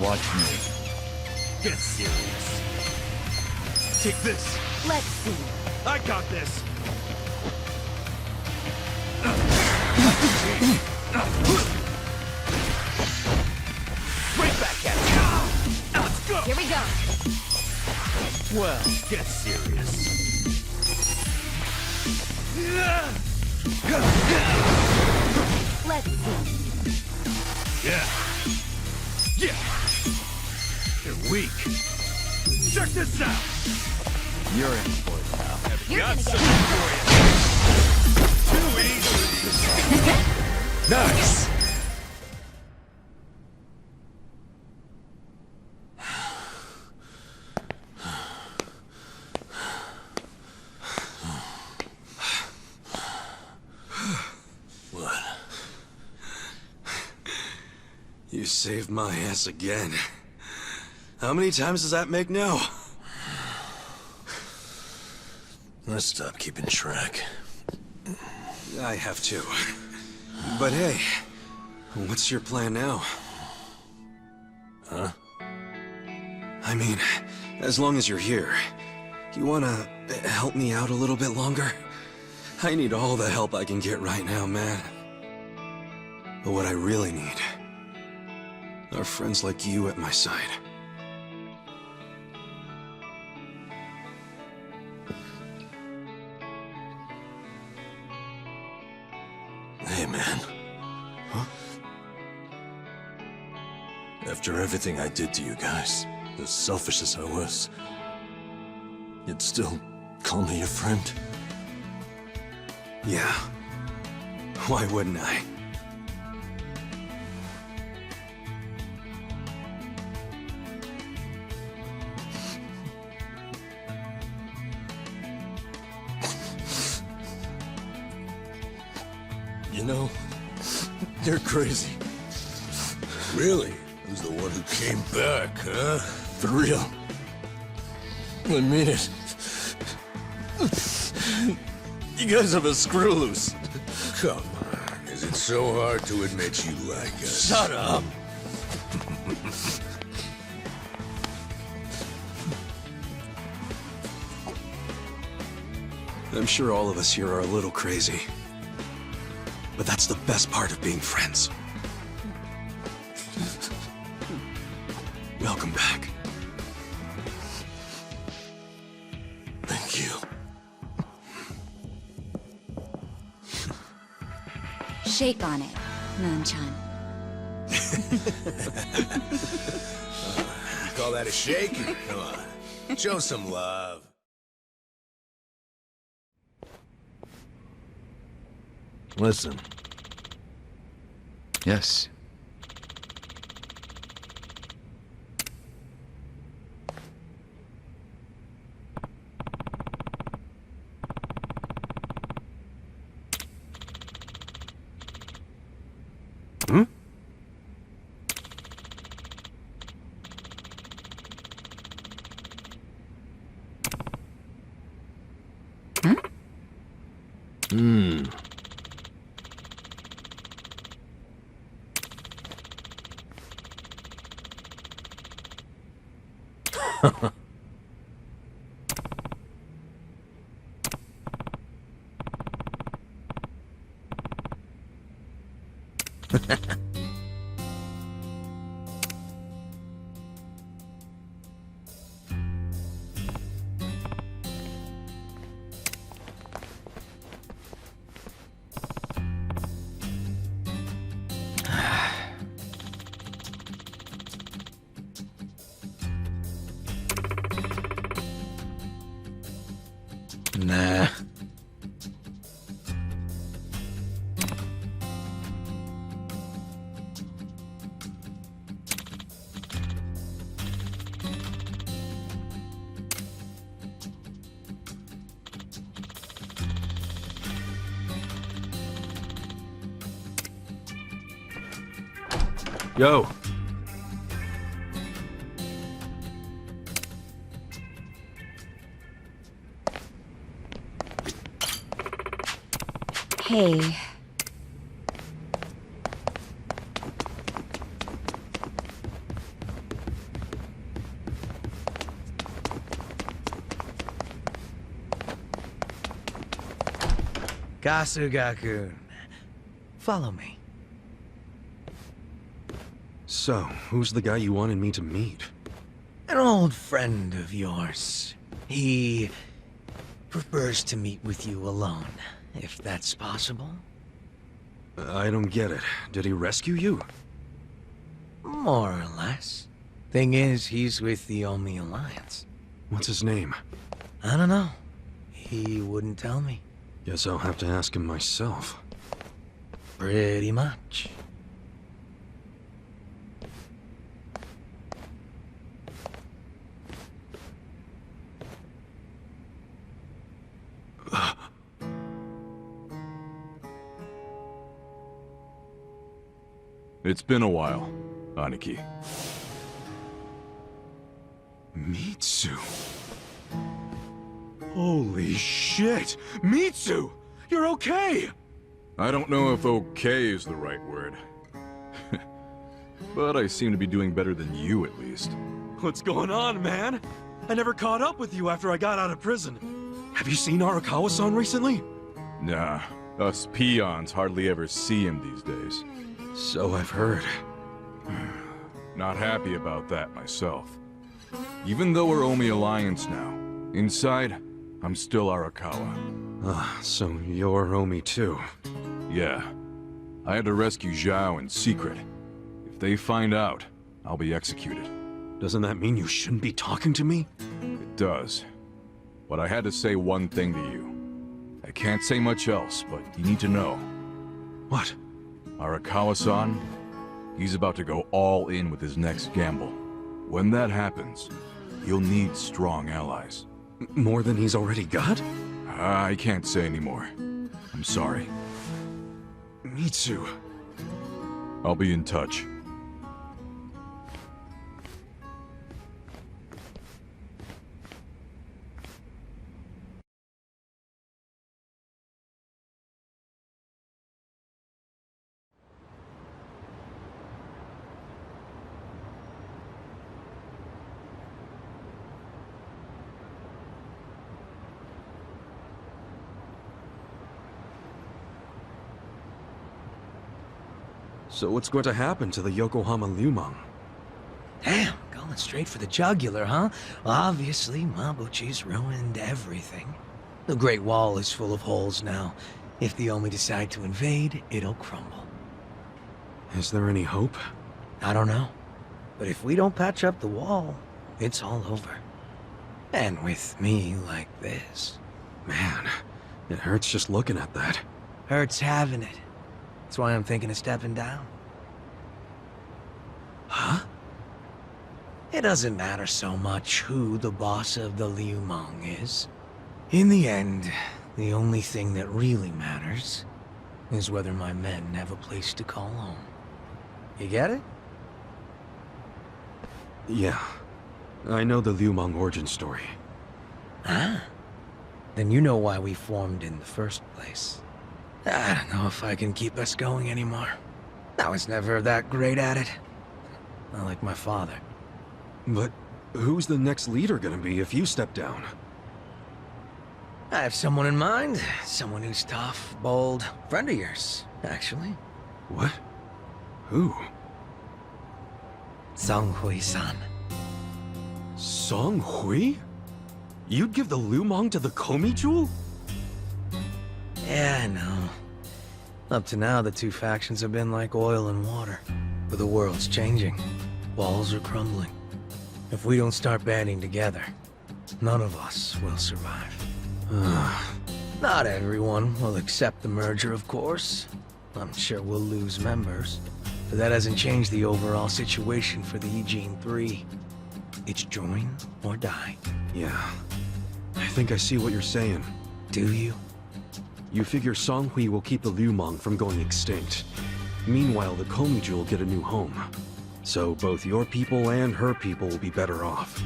Watch me. Get serious. Take this. Let's see. I got this. Right back at it. Let's go. Here we go. Well, get serious. Let's see. Yeah. Yeah. You're weak. Check this out. You're in court now. You're Got gonna something get for you. Too easy. Nice! What? You saved my ass again. How many times does that make now? Let's stop keeping track. I have to. But hey, what's your plan now? Huh? I mean, as long as you're here, you wanna help me out a little bit longer? I need all the help I can get right now, man. But what I really need are friends like you at my side. Hey, man. Huh? After everything I did to you guys, as selfish as I was, you'd still call me your friend? Yeah. Why wouldn't I? know. You're crazy. Really? Who's the one who came back, huh? For real. I mean it. You guys have a screw loose. Come on. Is it so hard to admit you like us? Shut up! I'm sure all of us here are a little crazy. But that's the best part of being friends. Welcome back. Thank you. Shake on it, Moon-chan. You call that a shake? Come on. Show some love. Listen. Yes. Hmm? Hmm. Nah. Yo. Hey. Kasuga-kun, follow me. So, who's the guy you wanted me to meet? An old friend of yours. He prefers to meet with you alone, if that's possible. I don't get it. Did he rescue you? More or less. Thing is, he's with the Omi Alliance. What's his name? I don't know. He wouldn't tell me. Guess I'll have to ask him myself. Pretty much. It's been a while, Aniki. Mitsu. Holy shit! Mitsu! You're okay! I don't know if okay is the right word. But I seem to be doing better than you, at least. What's going on, man? I never caught up with you after I got out of prison. Have you seen Arakawa-san recently? Nah, us peons hardly ever see him these days. So I've heard. Not happy about that myself. Even though we're Omi Alliance now, inside, I'm still Arakawa. Ah, so you're Omi too. Yeah. I had to rescue Zhao in secret. If they find out, I'll be executed. Doesn't that mean you shouldn't be talking to me? It does. But I had to say one thing to you. I can't say much else, but you need to know. What? Arakawa-san, he's about to go all in with his next gamble. When that happens, he'll need strong allies. More than he's already got? I can't say anymore. I'm sorry. Mitsu. I'll be in touch. So what's going to happen to the Yokohama Liumang? Damn, going straight for the jugular, huh? Well, obviously, Mabuchi's ruined everything. The Great Wall is full of holes now. If the Omi decide to invade, it'll crumble. Is there any hope? I don't know. But if we don't patch up the wall, it's all over. And with me like this. Man, it hurts just looking at that. Hurts having it. That's why I'm thinking of stepping down. Huh? It doesn't matter so much who the boss of the Liumang is. In the end, the only thing that really matters is whether my men have a place to call home. You get it? Yeah. I know the Liumang origin story. Ah. Then you know why we formed in the first place. I don't know if I can keep us going anymore. I was never that great at it. Not like my father. But who's the next leader gonna be if you step down? I have someone in mind. Someone who's tough, bold. Friend of yours, actually. What? Who? Songhui-san. Songhui? You'd give the Liumang to the Komi Jewel? Yeah, I know. Up to now, the two factions have been like oil and water. But the world's changing. Walls are crumbling. If we don't start banding together, none of us will survive. Not everyone will accept the merger, of course. I'm sure we'll lose members. But that hasn't changed the overall situation for the Ijin 3. It's join or die. Yeah. I think I see what you're saying. Do you? You figure Songhui will keep the Liumang from going extinct. Meanwhile, the Komi Jewel get a new home. So both your people and her people will be better off.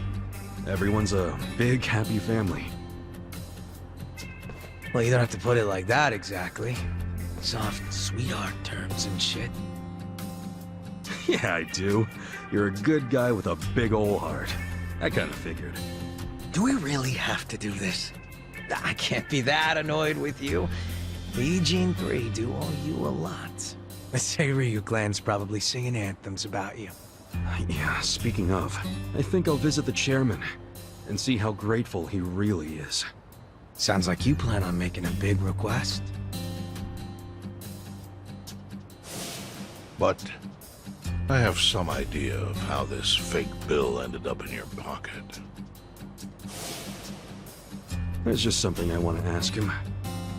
Everyone's a big, happy family. Well, you don't have to put it like that exactly. Soft sweetheart terms and shit. Yeah, I do. You're a good guy with a big ol' heart. I kinda figured. Do we really have to do this? I can't be that annoyed with you. The Ijin 3 do owe you a lot. The Seiryu clan's probably singing anthems about you. Yeah, speaking of, I think I'll visit the chairman and see how grateful he really is. Sounds like you plan on making a big request. But I have some idea of how this fake bill ended up in your pocket. There's just something I want to ask him.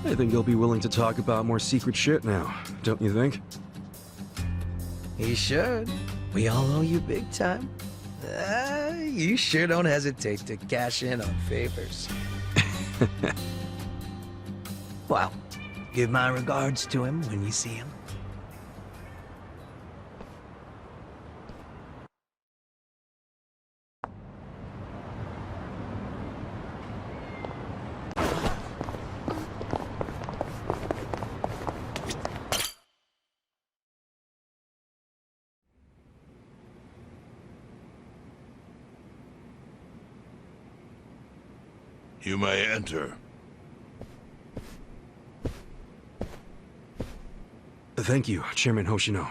I think he'll be willing to talk about more secret shit now, don't you think? He should. We all owe you big time. You sure don't hesitate to cash in on favors. Well, give my regards to him when you see him. You may enter. Thank you, Chairman Hoshino.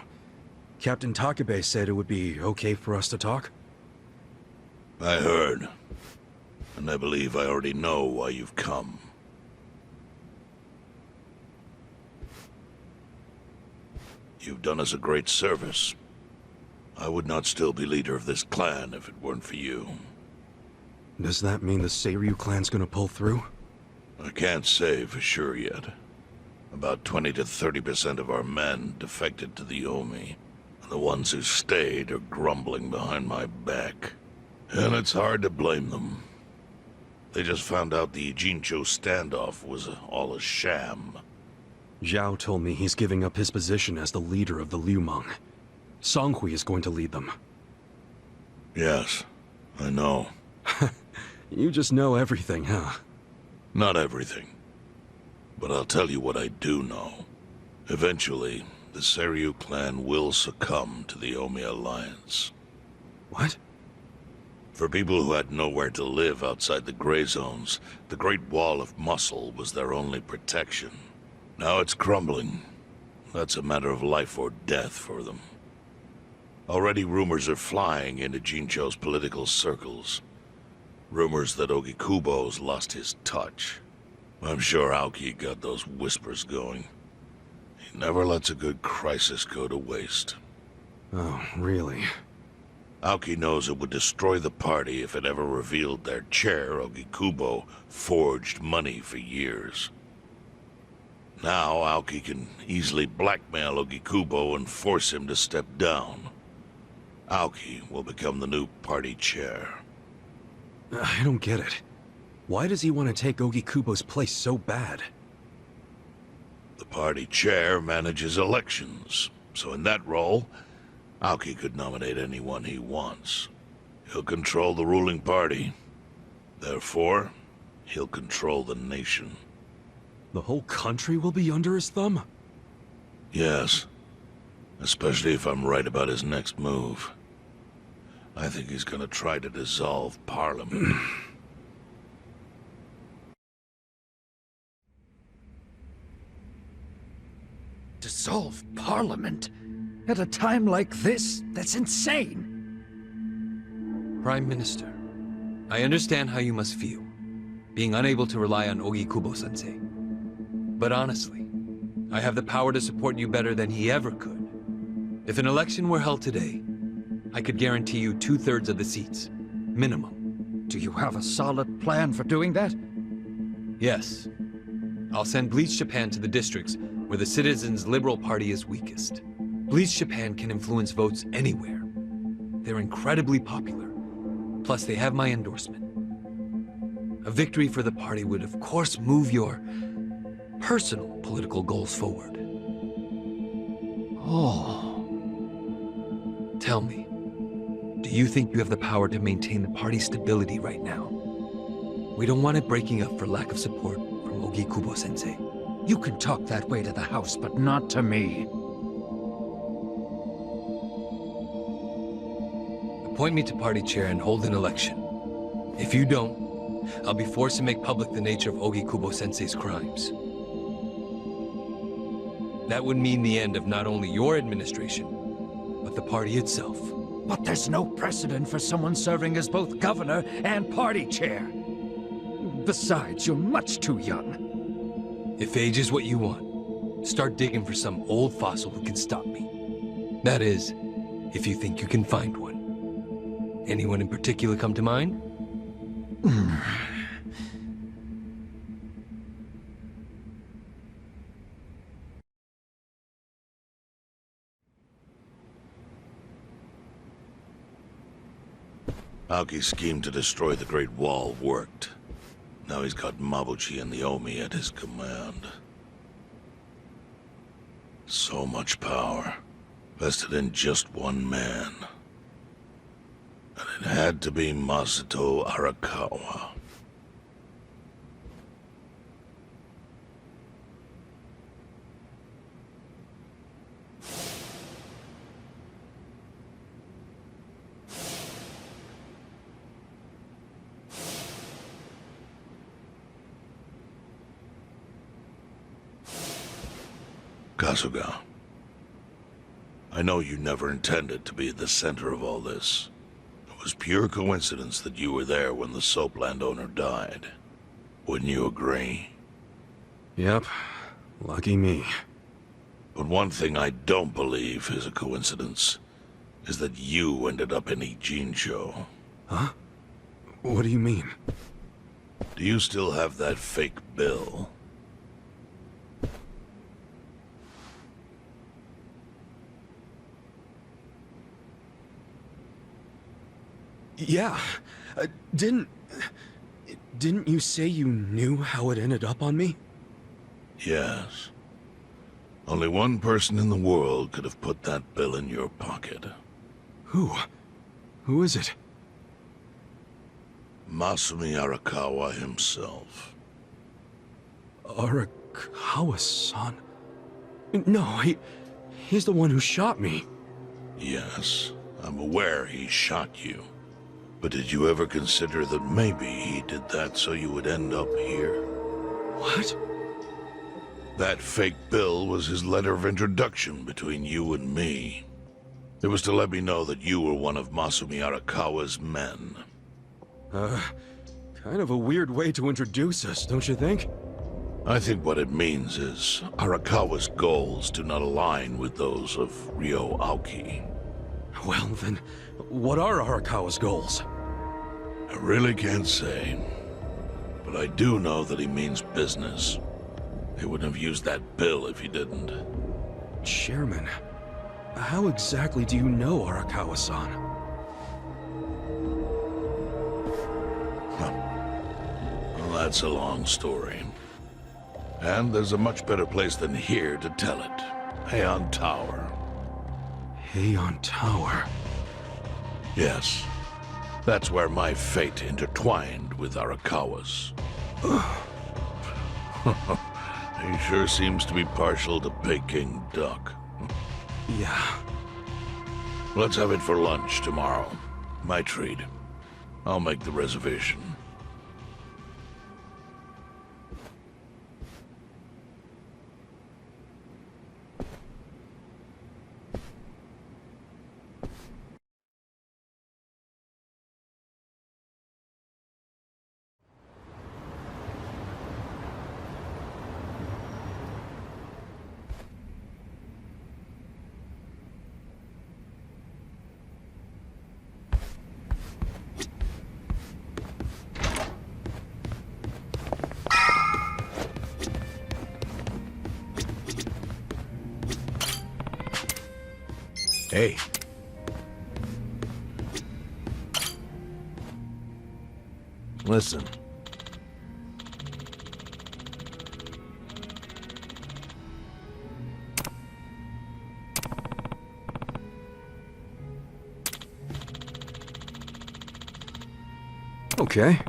Captain Takabe said it would be okay for us to talk? I heard. And I believe I already know why you've come. You've done us a great service. I would not still be leader of this clan if it weren't for you. Does that mean the Seiryu clan's gonna pull through? I can't say for sure yet. About 20 to 30% of our men defected to the Omi. And the ones who stayed are grumbling behind my back. And it's hard to blame them. They just found out the Ijincho standoff was all a sham. Zhao told me he's giving up his position as the leader of the Liumang. Songhui is going to lead them. Yes, I know. You just know everything, huh? Not everything. But I'll tell you what I do know. Eventually, the Seiryu clan will succumb to the Omi Alliance. What? For people who had nowhere to live outside the gray zones, the Great Wall of Muscle was their only protection. Now it's crumbling. That's a matter of life or death for them. Already rumors are flying into Jincho's political circles. Rumors that Ogikubo's lost his touch. I'm sure Aoki got those whispers going. He never lets a good crisis go to waste. Oh, really? Aoki knows it would destroy the party if it ever revealed their chair, Ogikubo, forged money for years. Now Aoki can easily blackmail Ogikubo and force him to step down. Aoki will become the new party chair. I don't get it. Why does he want to take Ogikubo's place so bad? The party chair manages elections, so in that role, Aoki could nominate anyone he wants. He'll control the ruling party. Therefore, he'll control the nation. The whole country will be under his thumb? Yes. Especially if I'm right about his next move. I think he's gonna try to dissolve Parliament. Dissolve Parliament? At a time like this? That's insane! Prime Minister, I understand how you must feel, being unable to rely on Ogikubo-sensei. But honestly, I have the power to support you better than he ever could. If an election were held today, I could guarantee you 2/3 of the seats, minimum. Do you have a solid plan for doing that? Yes. I'll send Bleach Japan to the districts where the Citizens' Liberal Party is weakest. Bleach Japan can influence votes anywhere. They're incredibly popular. Plus, they have my endorsement. A victory for the party would, of course, move your personal political goals forward. Oh. Tell me, do you think you have the power to maintain the party's stability right now? We don't want it breaking up for lack of support from Ogikubo-sensei. You can talk that way to the house, but not to me. Appoint me to party chair and hold an election. If you don't, I'll be forced to make public the nature of Ogikubo-sensei's crimes. That would mean the end of not only your administration, but the party itself. But there's no precedent for someone serving as both governor and party chair. Besides, you're much too young. If age is what you want, start digging for some old fossil who can stop me. That is, if you think you can find one. Anyone in particular come to mind? Aoki's scheme to destroy the Great Wall worked. Now he's got Mabuchi and the Omi at his command. So much power, vested in just one man. And it had to be Masumi Arakawa. Kasuga, I know you never intended to be at the center of all this. It was pure coincidence that you were there when the soap landowner died. Wouldn't you agree? Yep. Lucky me. But one thing I don't believe is a coincidence, is that you ended up in Ijincho. Huh? What do you mean? Do you still have that fake bill? Yeah. Didn't you say you knew how it ended up on me? Yes. Only one person in the world could have put that bill in your pocket. Who? Who is it? Masumi Arakawa himself. Arakawa-san? No, he's the one who shot me. Yes, I'm aware he shot you. But did you ever consider that maybe he did that so you would end up here? What? That fake bill was his letter of introduction between you and me. It was to let me know that you were one of Masumi Arakawa's men. Kind of a weird way to introduce us, don't you think? I think what it means is Arakawa's goals do not align with those of Ryo Aoki. Well then, what are Arakawa's goals? I really can't say, but I do know that he means business. He wouldn't have used that bill if he didn't. Chairman, how exactly do you know Arakawa-san? Well, that's a long story. And there's a much better place than here to tell it. Heian Tower. Heian Tower? Yes. That's where my fate intertwined with Arakawa's. He sure seems to be partial to Peking duck. Yeah. Let's have it for lunch tomorrow. My treat. I'll make the reservation. Hey. Listen. Okay.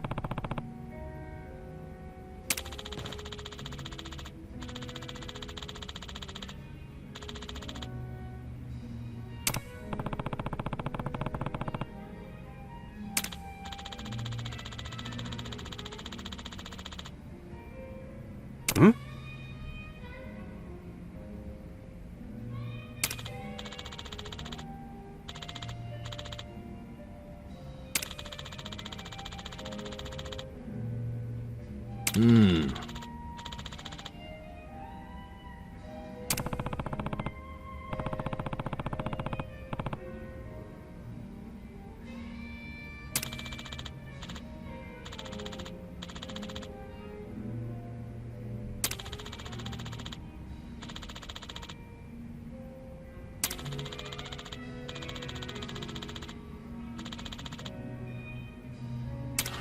Hmm?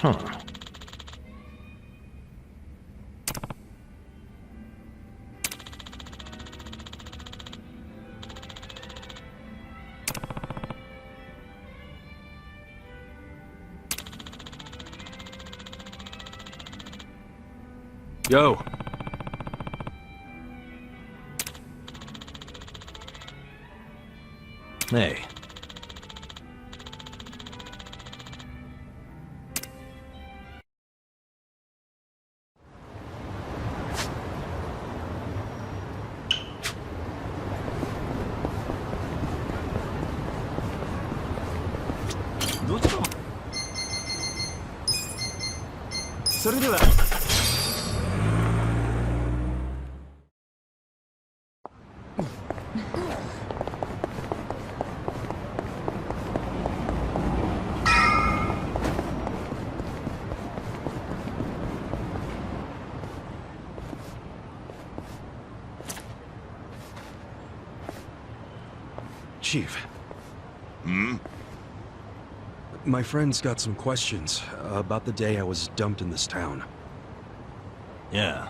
Huh. Yo. Hey. Chief. Hmm? My friend's got some questions about the day I was dumped in this town. Yeah.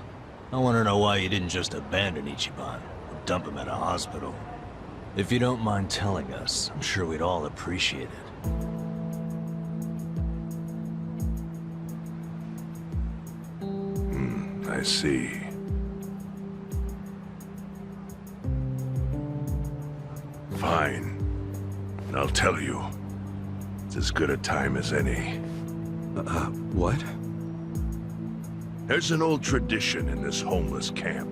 I want to know why you didn't just abandon Ichiban. dump him at a hospital. If you don't mind telling us, I'm sure we'd all appreciate it. I see. Fine. I'll tell you. It's as good a time as any. What? There's an old tradition in this homeless camp.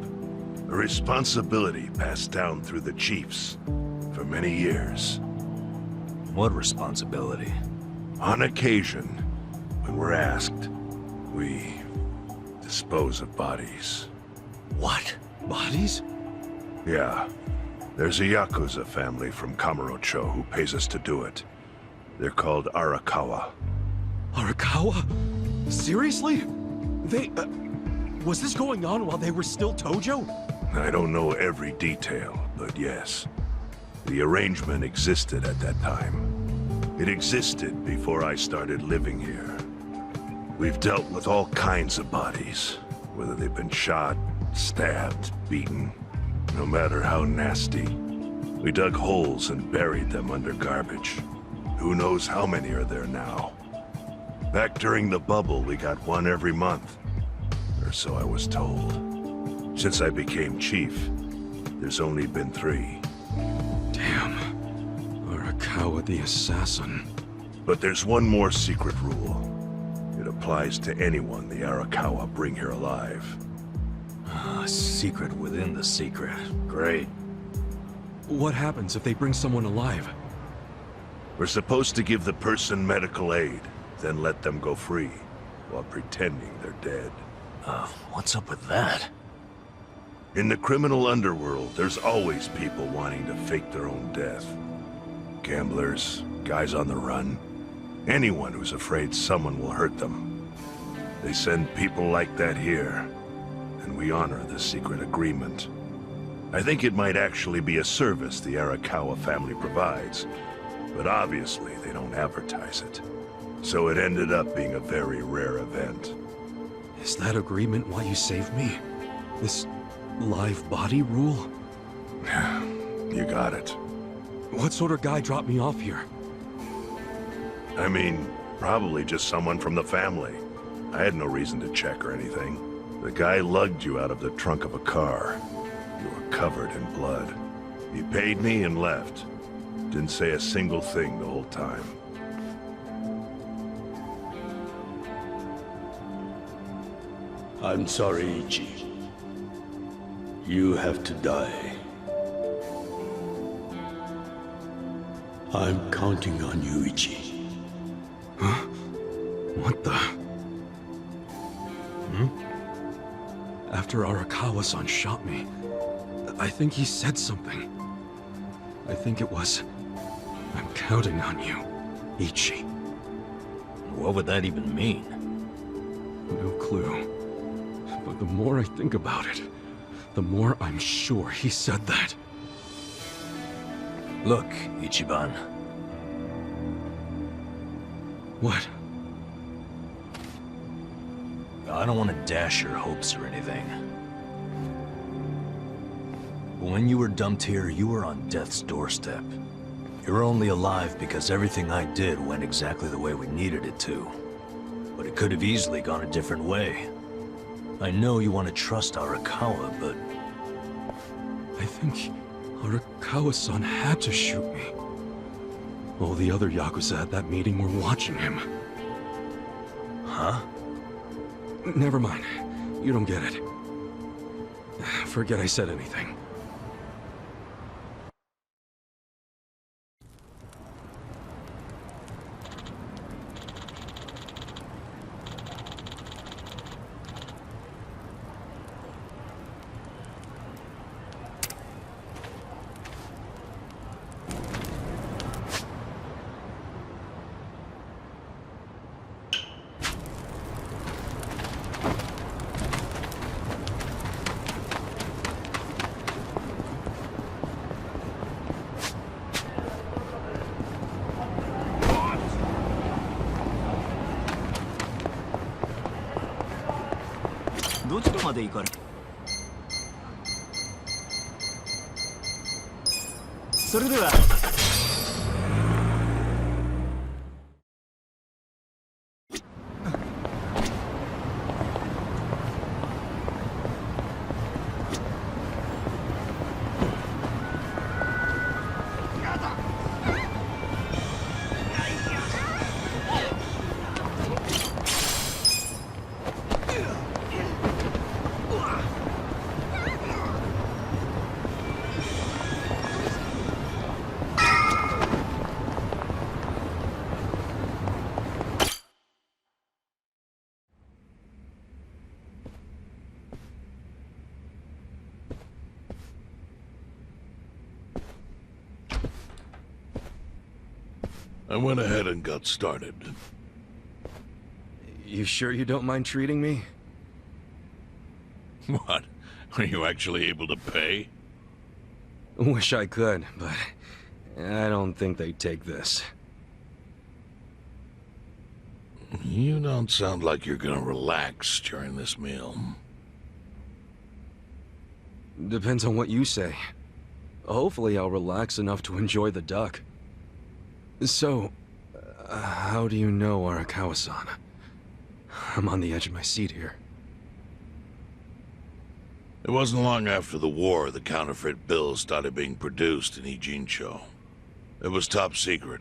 A responsibility passed down through the chiefs for many years. What responsibility? On occasion, when we're asked, we dispose of bodies. What? Bodies? Yeah. There's a Yakuza family from Kamurocho who pays us to do it. They're called Arakawa. Arakawa? Seriously? They... was this going on while they were still Tojo? I don't know every detail, but yes. The arrangement existed at that time. It existed before I started living here. We've dealt with all kinds of bodies, whether they've been shot, stabbed, beaten, no matter how nasty. We dug holes and buried them under garbage. Who knows how many are there now? Back during the bubble, we got one every month. Or so I was told. Since I became chief, there's only been 3. Damn. Arakawa the assassin. But there's one more secret rule. It applies to anyone the Arakawa bring here alive. A secret within the secret. Great. What happens if they bring someone alive? We're supposed to give the person medical aid, then let them go free, while pretending they're dead. What's up with that? In the criminal underworld, there's always people wanting to fake their own death. Gamblers, guys on the run, anyone who's afraid someone will hurt them. They send people like that here, and we honor the secret agreement. I think it might actually be a service the Arakawa family provides, but obviously they don't advertise it. So it ended up being a very rare event. Is that agreement why you saved me? This live body rule? You got it. What sort of guy dropped me off here? I mean, probably just someone from the family. I had no reason to check or anything. The guy lugged you out of the trunk of a car. You were covered in blood. He paid me and left. Didn't say a single thing the whole time. I'm sorry, Ichi. You have to die. I'm counting on you, Ichi. Huh? What the? After Arakawa-san shot me, I think he said something. I think it was, I'm counting on you, Ichi. What would that even mean? No clue. But the more I think about it, the more I'm sure he said that. Look, Ichiban. What? I don't want to dash your hopes or anything. But when you were dumped here, you were on death's doorstep. You were only alive because everything I did went exactly the way we needed it to. But it could have easily gone a different way. I know you want to trust Arakawa, but... I think Arakawa-san had to shoot me. All the other Yakuza at that meeting were watching him. Huh? Never mind. You don't get it. Forget I said anything. それでは。I went ahead and got started. You sure you don't mind treating me? What? Are you actually able to pay? Wish I could, but I don't think they'd take this. You don't sound like you're gonna relax during this meal. Depends on what you say. Hopefully I'll relax enough to enjoy the duck. So, how do you know Arakawa-san? I'm on the edge of my seat here. It wasn't long after the war the counterfeit bills started being produced in Ijincho. It was top secret.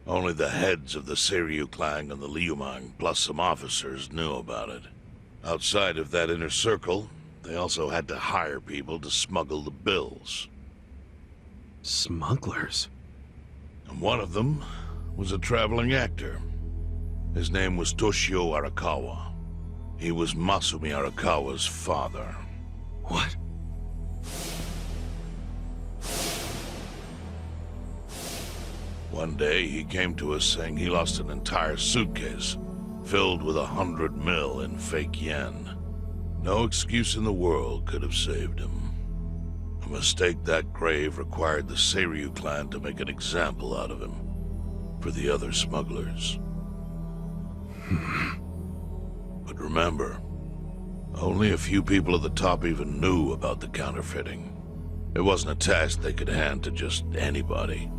Only the heads of the Seiryu clan and the Liumang, plus some officers, knew about it. Outside of that inner circle, they also had to hire people to smuggle the bills. Smugglers? And one of them was a traveling actor. His name was Toshio Arakawa. He was Masumi Arakawa's father. What? One day, he came to us saying he lost an entire suitcase, filled with 100 mil in fake yen. No excuse in the world could have saved him. A mistake that grave required the Seiryu clan to make an example out of him, for the other smugglers. But remember, only a few people at the top even knew about the counterfeiting. It wasn't a task they could hand to just anybody.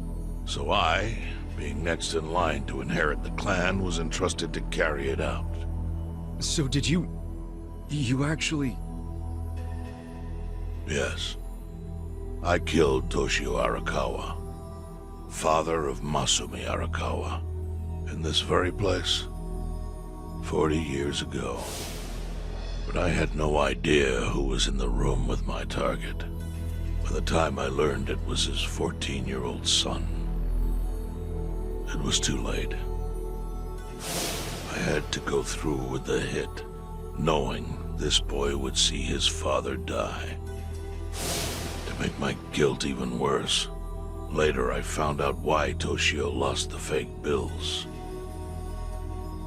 So I, being next in line to inherit the clan, was entrusted to carry it out. So did you actually... Yes. I killed Toshio Arakawa, father of Masumi Arakawa, in this very place, 40 years ago. But I had no idea who was in the room with my target. By the time I learned it was his 14-year-old son, it was too late. I had to go through with the hit, knowing this boy would see his father die. To make my guilt even worse, later I found out why Toshio lost the fake bills.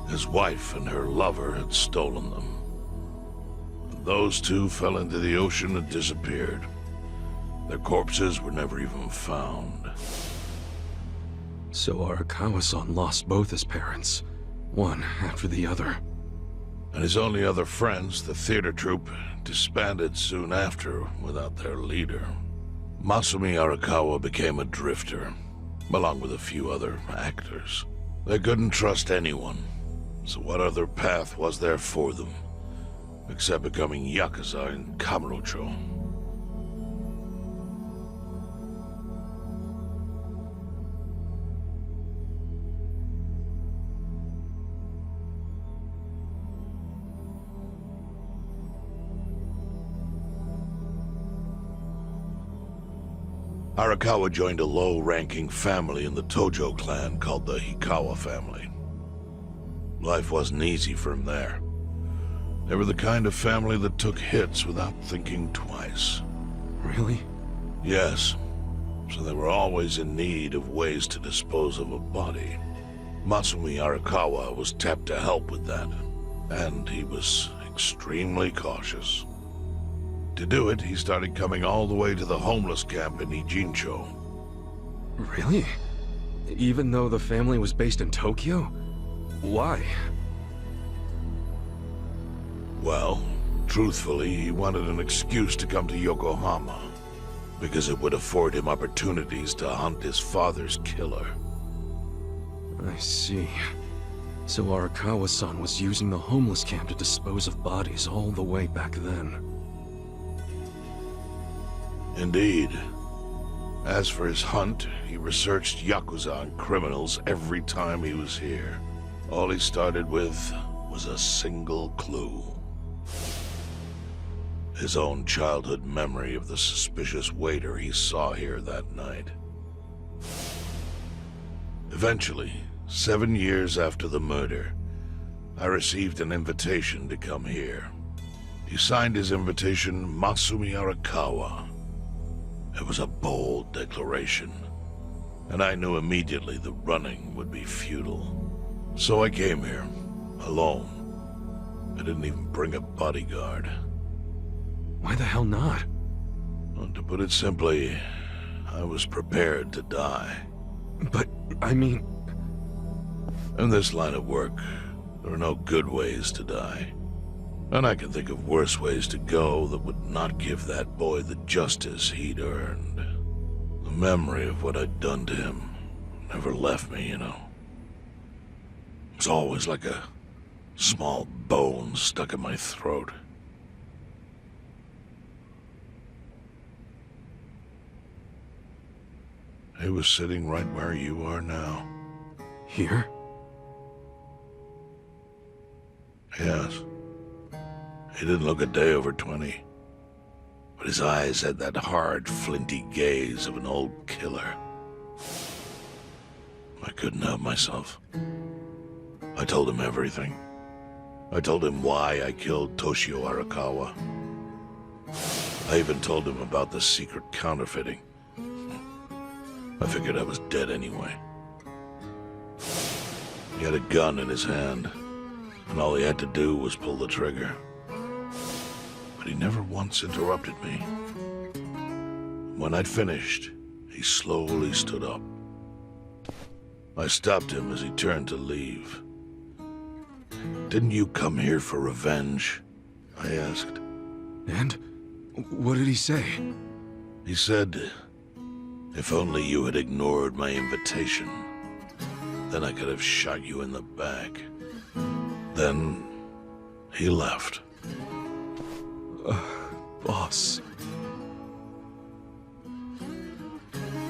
His wife and her lover had stolen them. Those two fell into the ocean and disappeared. Their corpses were never even found. So Arakawa-san lost both his parents, one after the other. And his only other friends, the theater troupe, disbanded soon after without their leader. Masumi Arakawa became a drifter, along with a few other actors. They couldn't trust anyone, so what other path was there for them, except becoming Yakuza in Kamurocho? Arakawa joined a low-ranking family in the Tojo clan called the Hikawa family. Life wasn't easy for him there. They were the kind of family that took hits without thinking twice. Really? Yes. So they were always in need of ways to dispose of a body. Masumi Arakawa was tapped to help with that, and he was extremely cautious. To do it, he started coming all the way to the homeless camp in Ijincho. Really? Even though the family was based in Tokyo? Why? Well, truthfully, he wanted an excuse to come to Yokohama. Because it would afford him opportunities to hunt his father's killer. I see. So Arakawa-san was using the homeless camp to dispose of bodies all the way back then. Indeed. As for his hunt, he researched Yakuza and criminals every time he was here. All he started with was a single clue. His own childhood memory of the suspicious waiter he saw here that night. Eventually, 7 years after the murder, I received an invitation to come here. He signed his invitation Masumi Arakawa. It was a bold declaration, and I knew immediately the running would be futile. So I came here, alone. I didn't even bring a bodyguard. Why the hell not? Well, to put it simply, I was prepared to die. But, I mean... In this line of work, there are no good ways to die. And I can think of worse ways to go that would not give that boy the justice he'd earned. The memory of what I'd done to him never left me, you know. It was always like a small bone stuck in my throat. He was sitting right where you are now. Here? Yes. He didn't look a day over 20. But his eyes had that hard, flinty gaze of an old killer. I couldn't help myself. I told him everything. I told him why I killed Toshio Arakawa. I even told him about the secret counterfeiting. I figured I was dead anyway. He had a gun in his hand, and all he had to do was pull the trigger. But he never once interrupted me. When I'd finished, he slowly stood up. I stopped him as he turned to leave. "Didn't you come here for revenge?" I asked. And? What did he say? He said, "If only you had ignored my invitation, then I could have shot you in the back." Then he left. Boss.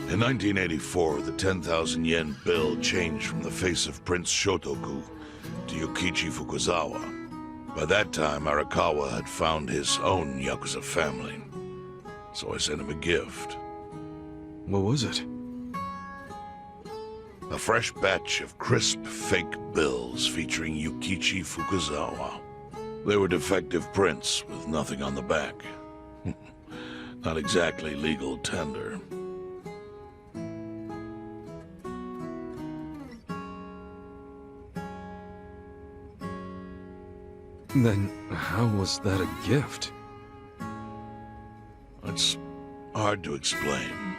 In 1984, the 10,000 yen bill changed from the face of Prince Shotoku to Yukichi Fukuzawa. By that time, Arakawa had found his own Yakuza family, so I sent him a gift. What was it? A fresh batch of crisp, fake bills featuring Yukichi Fukuzawa. They were defective prints with nothing on the back. Not exactly legal tender. Then how was that a gift? It's hard to explain.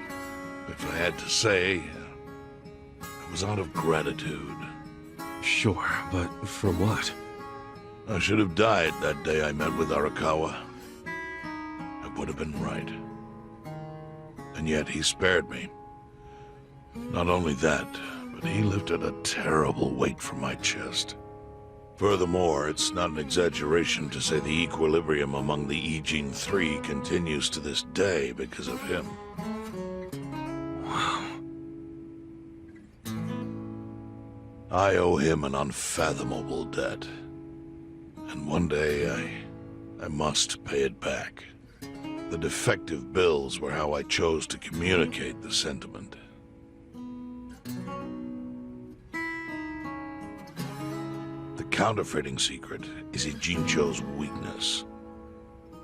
If I had to say, it was out of gratitude. Sure, but for what? I should have died that day I met with Arakawa. It would have been right. And yet he spared me. Not only that, but he lifted a terrible weight from my chest. Furthermore, it's not an exaggeration to say the equilibrium among the Ijin 3 continues to this day because of him. Wow. I owe him an unfathomable debt. And one day, I must pay it back. The defective bills were how I chose to communicate the sentiment. The counterfeiting secret is Ijincho's weakness.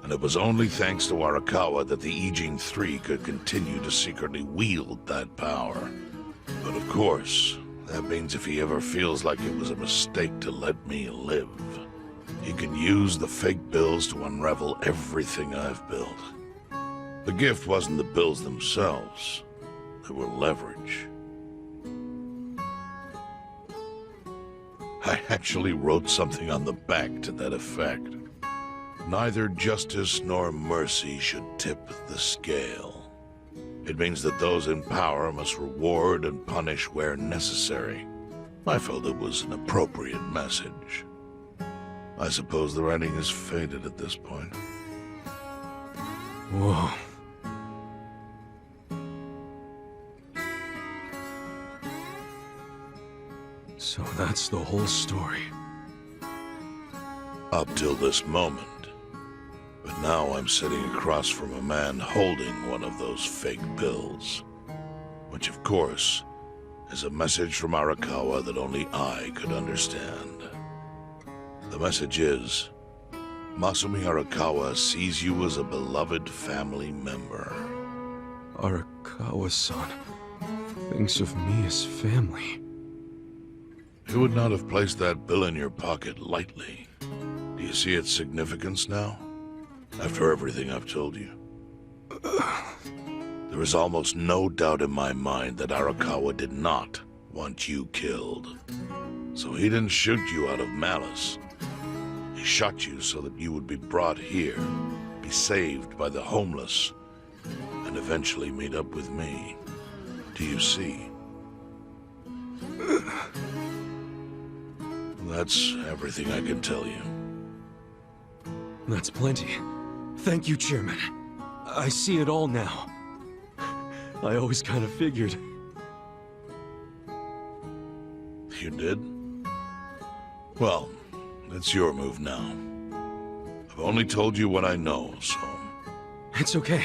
And it was only thanks to Arakawa that the Ijin 3 could continue to secretly wield that power. But of course, that means if he ever feels like it was a mistake to let me live, he can use the fake bills to unravel everything I've built. The gift wasn't the bills themselves. They were leverage. I actually wrote something on the back to that effect. Neither justice nor mercy should tip the scale. It means that those in power must reward and punish where necessary. I felt it was an appropriate message. I suppose the writing is faded at this point. Whoa. So that's the whole story. Up till this moment. But now I'm sitting across from a man holding one of those fake bills. Which, of course, is a message from Arakawa that only I could understand. The message is, Masumi Arakawa sees you as a beloved family member. Arakawa-san thinks of me as family. You would not have placed that bill in your pocket lightly. Do you see its significance now? After everything I've told you? There is almost no doubt in my mind that Arakawa did not want you killed. So he didn't shoot you out of malice. He shot you so that you would be brought here, be saved by the homeless, and eventually meet up with me. Do you see? That's everything I can tell you. That's plenty. Thank you, Chairman. I see it all now. I always kind of figured. You did? Well, it's your move now. I've only told you what I know, so... It's okay.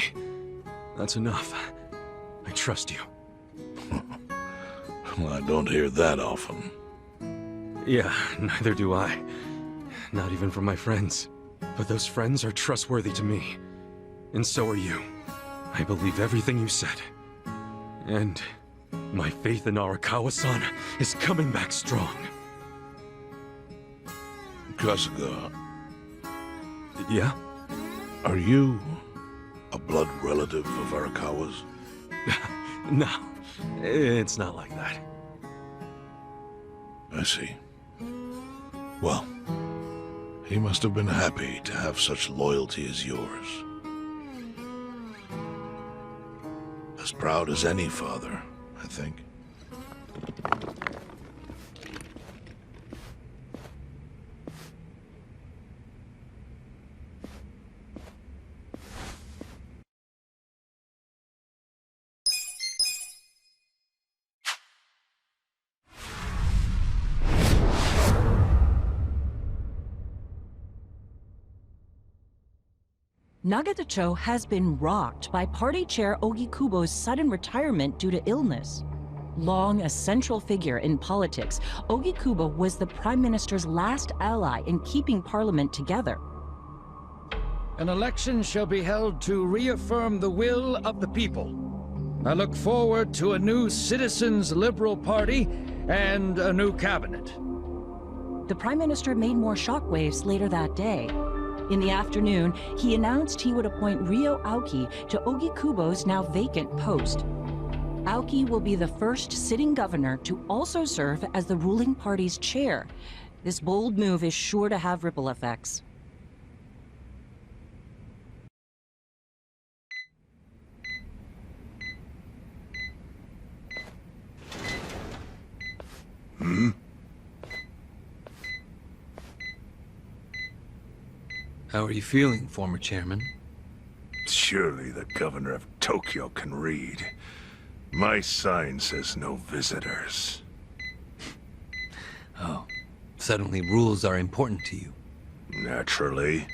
That's enough. I trust you. Well, I don't hear that often. Yeah, neither do I. Not even from my friends. But those friends are trustworthy to me. And so are you. I believe everything you said. And my faith in Arakawa-san is coming back strong. Kasuga. Yeah? Are you a blood relative of Arakawa's? No, it's not like that. I see. Well, he must have been happy to have such loyalty as yours. As proud as any father, I think. Nagatacho has been rocked by Party Chair Ogikubo's sudden retirement due to illness. Long a central figure in politics, Ogikubo was the Prime Minister's last ally in keeping Parliament together. An election shall be held to reaffirm the will of the people. I look forward to a new Citizens' Liberal Party and a new cabinet. The Prime Minister made more shockwaves later that day. In the afternoon, he announced he would appoint Ryo Aoki to Ogikubo's now vacant post. Aoki will be the first sitting governor to also serve as the ruling party's chair. This bold move is sure to have ripple effects. How are you feeling, former chairman? Surely the governor of Tokyo can read. My sign says no visitors. Oh, suddenly rules are important to you. Naturally.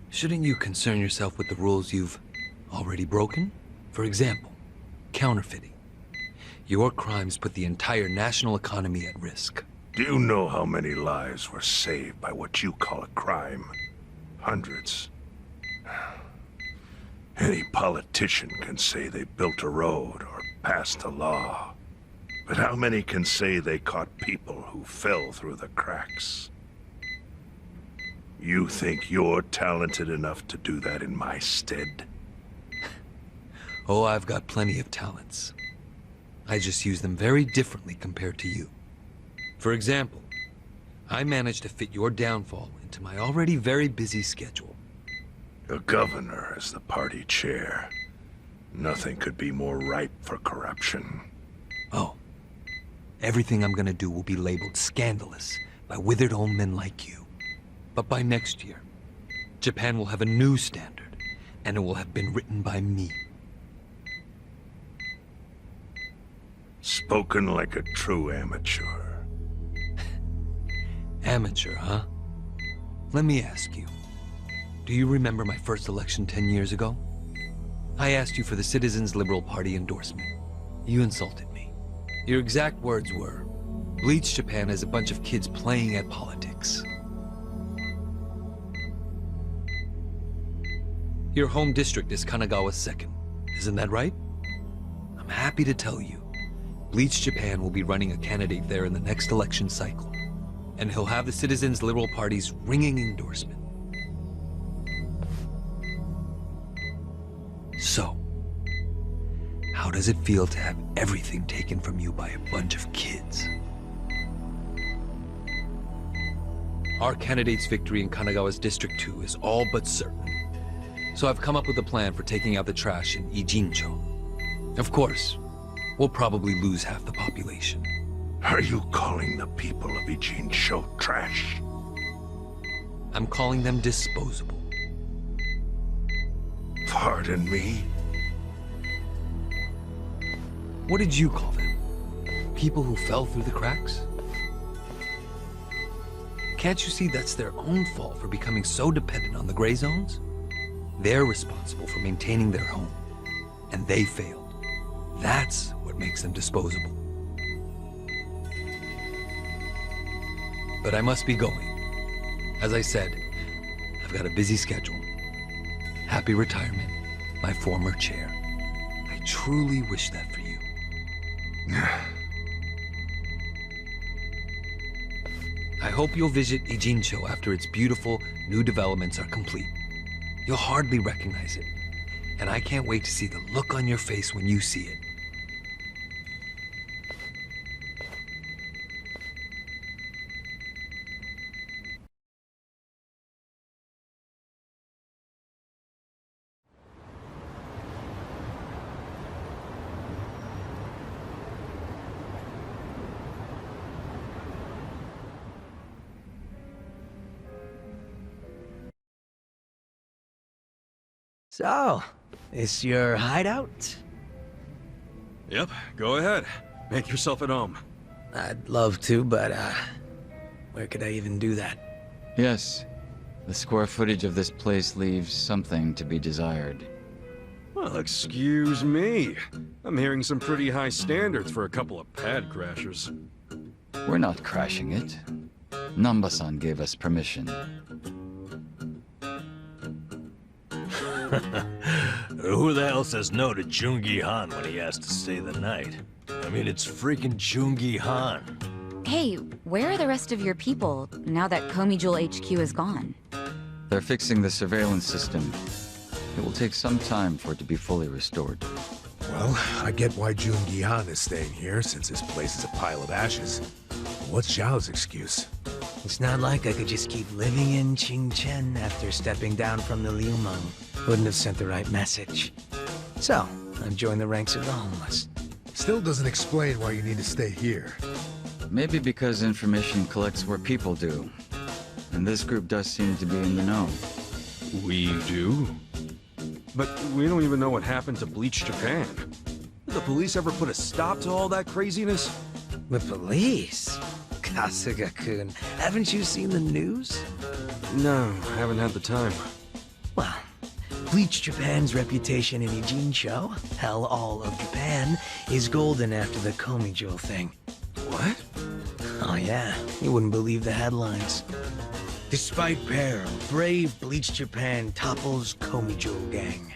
Shouldn't you concern yourself with the rules you've already broken? For example, counterfeiting. Your crimes put the entire national economy at risk. Do you know how many lives were saved by what you call a crime? Hundreds. Any politician can say they built a road or passed a law. But how many can say they caught people who fell through the cracks? You think you're talented enough to do that in my stead? Oh, I've got plenty of talents. I just use them very differently compared to you. For example, I managed to fit your downfall into my already very busy schedule. The governor is the party chair. Nothing could be more ripe for corruption. Oh. Everything I'm gonna do will be labeled scandalous by withered old men like you. But by next year, Japan will have a new standard, and it will have been written by me. Spoken like a true amateur. Amateur, huh? Let me ask you. Do you remember my first election 10 years ago? I asked you for the Citizens Liberal Party endorsement. You insulted me. Your exact words were, Bleach Japan is a bunch of kids playing at politics. Your home district is Kanagawa's second. Isn't that right? I'm happy to tell you, Bleach Japan will be running a candidate there in the next election cycle. And he'll have the Citizens Liberal Party's ringing endorsement. So, how does it feel to have everything taken from you by a bunch of kids? Our candidate's victory in Kanagawa's District 2 is all but certain. So I've come up with a plan for taking out the trash in Ijincho. Of course, we'll probably lose half the population. Are you calling the people of Ijincho trash? I'm calling them disposable. Pardon me? What did you call them? People who fell through the cracks? Can't you see that's their own fault for becoming so dependent on the gray zones? They're responsible for maintaining their home, and they failed. That's what makes them disposable. But I must be going. As I said, I've got a busy schedule. Happy retirement, my former chair. I truly wish that for you. I hope you'll visit Ijincho after its beautiful new developments are complete. You'll hardly recognize it, and I can't wait to see the look on your face when you see it. So, this your hideout? Yep, go ahead. Make yourself at home. I'd love to, but, where could I even do that? Yes. The square footage of this place leaves something to be desired. Well, excuse me. I'm hearing some pretty high standards for a couple of pad crashers. We're not crashing it. Nanba-san gave us permission. Who the hell says no to Jungi Han when he has to stay the night? I mean, it's freaking Jungi Han. Hey, where are the rest of your people now that Komijul HQ is gone? They're fixing the surveillance system. It will take some time for it to be fully restored. Well, I get why Jungi Han is staying here, since this place is a pile of ashes. What's Xiao's excuse? It's not like I could just keep living in Qingchen after stepping down from the Liumang. Wouldn't have sent the right message. So, I've joined the ranks of the homeless. Still doesn't explain why you need to stay here. Maybe because information collects where people do. And this group does seem to be in the know. We do? But we don't even know what happened to Bleach Japan. Did the police ever put a stop to all that craziness? The police? Kasuga-kun, haven't you seen the news? No, I haven't had the time. Well, Bleach Japan's reputation in Ijincho, hell all of Japan, is golden after the Komijul thing. What? Oh yeah, you wouldn't believe the headlines. Despite peril, brave Bleach Japan topples Komijul gang.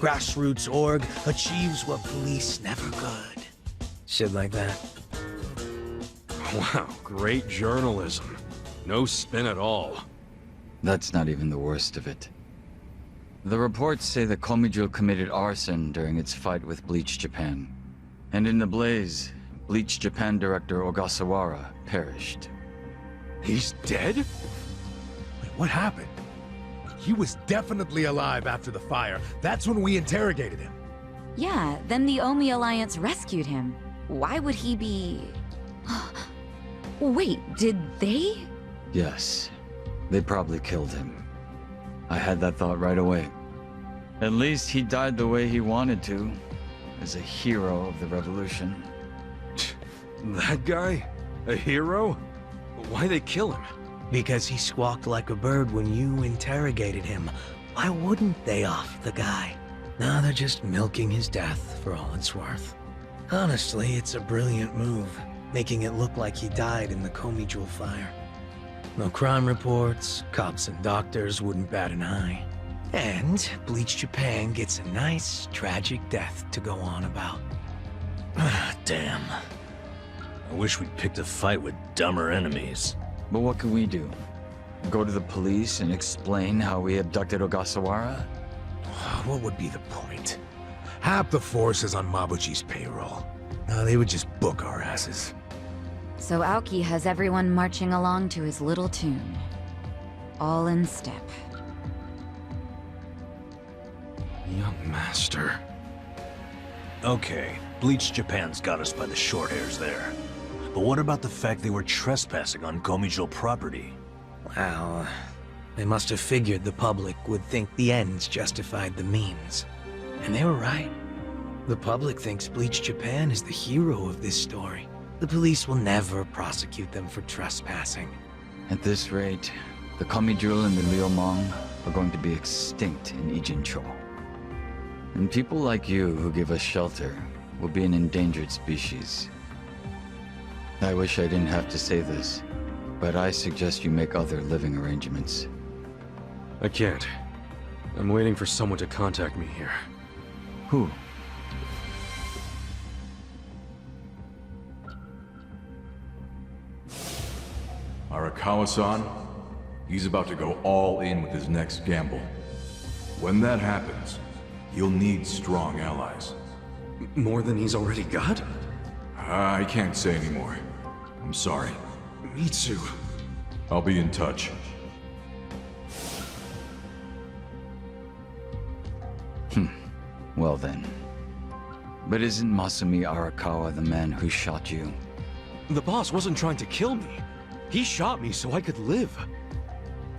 Grassroots org achieves what police never could. Shit like that. Wow, great journalism. No spin at all. That's not even the worst of it. The reports say that Komijul committed arson during its fight with Bleach Japan. And in the blaze, Bleach Japan director Ogasawara perished. He's dead? Wait, what happened? He was definitely alive after the fire. That's when we interrogated him. Yeah, then the Omi Alliance rescued him. Why would he be... Wait, did they? Yes. They probably killed him. I had that thought right away. At least he died the way he wanted to, as a hero of the revolution. That guy? A hero? Why they kill him? Because he squawked like a bird when you interrogated him. Why wouldn't they off the guy? Now they're just milking his death for all it's worth. Honestly, it's a brilliant move, making it look like he died in the Komi Jewel fire. No crime reports, cops and doctors wouldn't bat an eye. And Bleach Japan gets a nice, tragic death to go on about. Damn. I wish we'd picked a fight with dumber enemies. But what can we do? Go to the police and explain how we abducted Ogasawara? What would be the point? Half the force is on Mabuchi's payroll. They would just book our asses. So Aoki has everyone marching along to his little tune. All in step. Young master. Okay, Bleach Japan's got us by the short hairs there. But what about the fact they were trespassing on Komijul property? Well, they must have figured the public would think the ends justified the means. And they were right. The public thinks Bleach Japan is the hero of this story. The police will never prosecute them for trespassing. At this rate, the Komijul and the Liumang are going to be extinct in Ijincho. And people like you who give us shelter will be an endangered species. I wish I didn't have to say this, but I suggest you make other living arrangements. I can't. I'm waiting for someone to contact me here. Who? Arakawa-san, he's about to go all in with his next gamble. When that happens, you'll need strong allies. More than he's already got? I can't say anymore. I'm sorry. Me too. I'll be in touch. Well then. But isn't Masumi Arakawa the man who shot you? The boss wasn't trying to kill me. He shot me so I could live.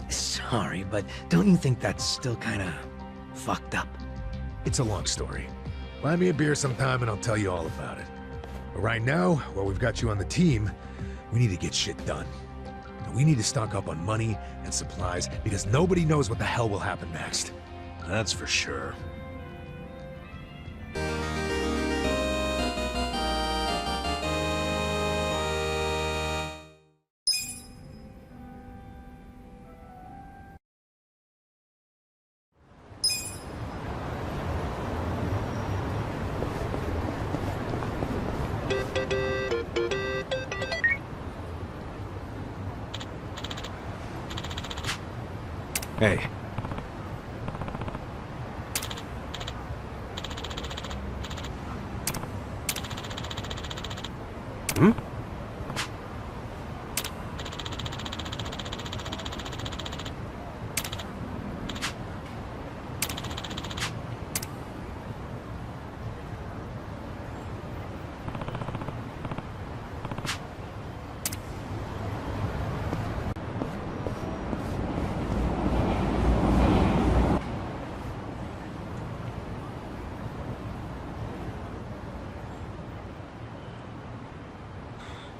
Sorry, but don't you think that's still kinda fucked up? It's a long story. Buy me a beer sometime and I'll tell you all about it. But right now, while we've got you on the team, we need to get shit done. And we need to stock up on money and supplies because nobody knows what the hell will happen next. That's for sure. Hey.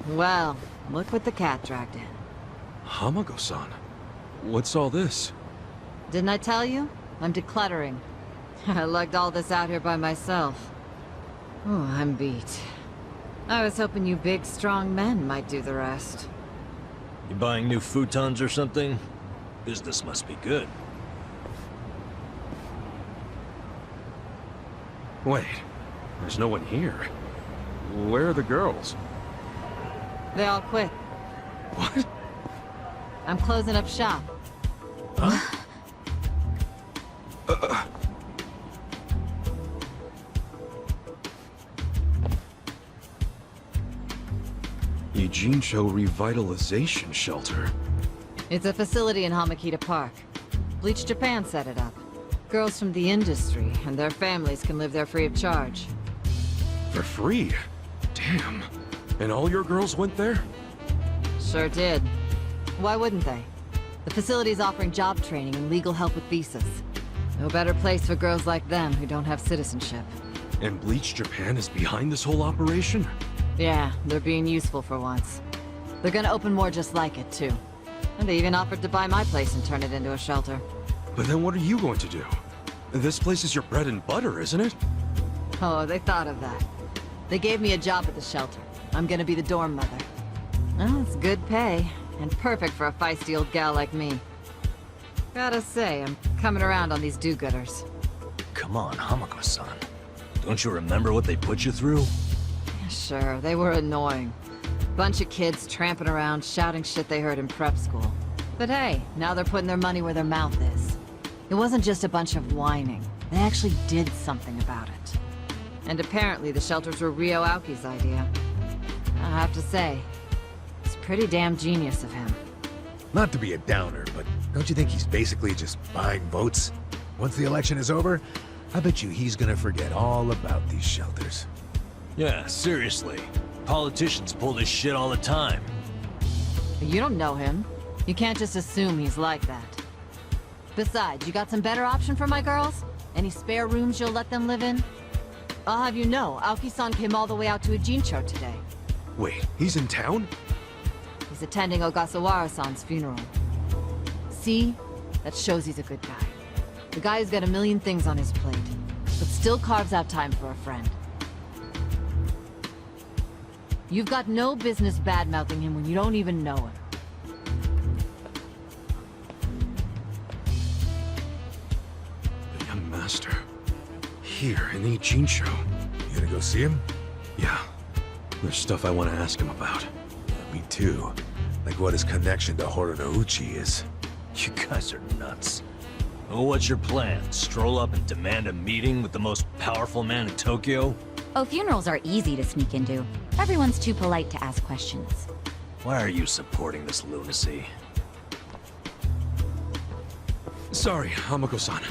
Well, look what the cat dragged in. Hamago-san, what's all this? Didn't I tell you? I'm decluttering. I lugged all this out here by myself. Oh, I'm beat. I was hoping you big, strong men might do the rest. You buying new futons or something? Business must be good. Wait, there's no one here. Where are the girls? They all quit. What? I'm closing up shop. Huh? Ijincho Revitalization Shelter. It's a facility in Hamakita Park. Bleach Japan set it up. Girls from the industry and their families can live there free of charge. For free? Damn. And all your girls went there? Sure did. Why wouldn't they? The facility's offering job training and legal help with visas. No better place for girls like them who don't have citizenship. And Bleach Japan is behind this whole operation? Yeah, they're being useful for once. They're gonna open more just like it, too. And they even offered to buy my place and turn it into a shelter. But then what are you going to do? This place is your bread and butter, isn't it? Oh, they thought of that. They gave me a job at the shelter. I'm gonna be the dorm mother. Well, it's good pay, and perfect for a feisty old gal like me. Gotta say, I'm coming around on these do-gooders. Come on, Hamako-san. Don't you remember what they put you through? Sure, they were annoying. Bunch of kids tramping around, shouting shit they heard in prep school. But hey, now they're putting their money where their mouth is. It wasn't just a bunch of whining. They actually did something about it. And apparently the shelters were Ryo Aoki's idea. I have to say, it's pretty damn genius of him. Not to be a downer, but don't you think he's basically just buying votes? Once the election is over, I bet you he's gonna forget all about these shelters. Yeah, seriously. Politicians pull this shit all the time. You don't know him. You can't just assume he's like that. Besides, you got some better option for my girls? Any spare rooms you'll let them live in? I'll have you know, Aoki-san came all the way out to Ijincho today. Wait, he's in town? He's attending Ogasawara-san's funeral. See? That shows he's a good guy. The guy's got a million things on his plate, but still carves out time for a friend. You've got no business bad-mouthing him when you don't even know him. The young master. Here in Ijincho. You gonna go see him? Yeah. There's stuff I want to ask him about. Me too. Like what his connection to Horonouchi is. You guys are nuts. Well, what's your plan? Stroll up and demand a meeting with the most powerful man in Tokyo? Oh, funerals are easy to sneak into. Everyone's too polite to ask questions. Why are you supporting this lunacy? Sorry, Hamako-san.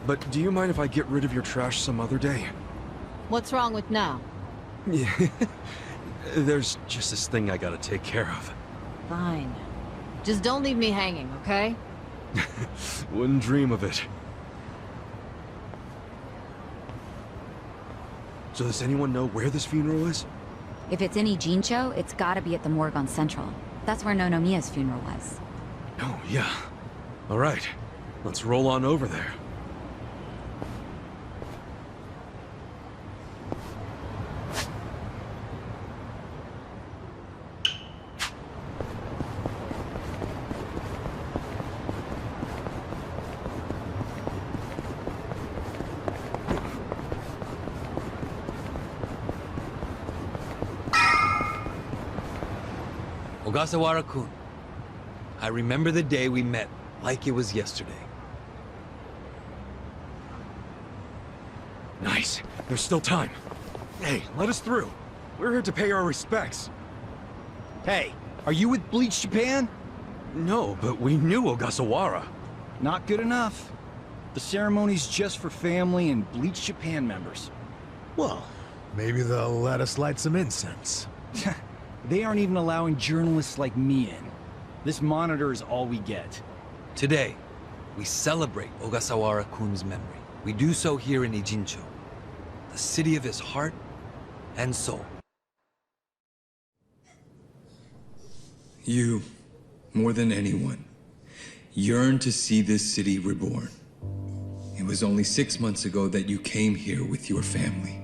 But do you mind if I get rid of your trash some other day? What's wrong with now? Yeah. There's just this thing I gotta take care of. Fine. Just don't leave me hanging, okay? Wouldn't dream of it. So does anyone know where this funeral is? If it's in Ijincho, it's gotta be at the morgue on Central. That's where Nonomiya's funeral was. Oh, yeah. All right. Let's roll on over there. Ogasawara-kun, I remember the day we met like it was yesterday. Nice. There's still time. Hey, let us through. We're here to pay our respects. Hey, are you with Bleach Japan? No, but we knew Ogasawara. Not good enough. The ceremony's just for family and Bleach Japan members. Well, maybe they'll let us light some incense. They aren't even allowing journalists like me in. This monitor is all we get. Today, we celebrate Ogasawara-kun's memory. We do so here in Ijincho, the city of his heart and soul. You, more than anyone, yearn to see this city reborn. It was only 6 months ago that you came here with your family.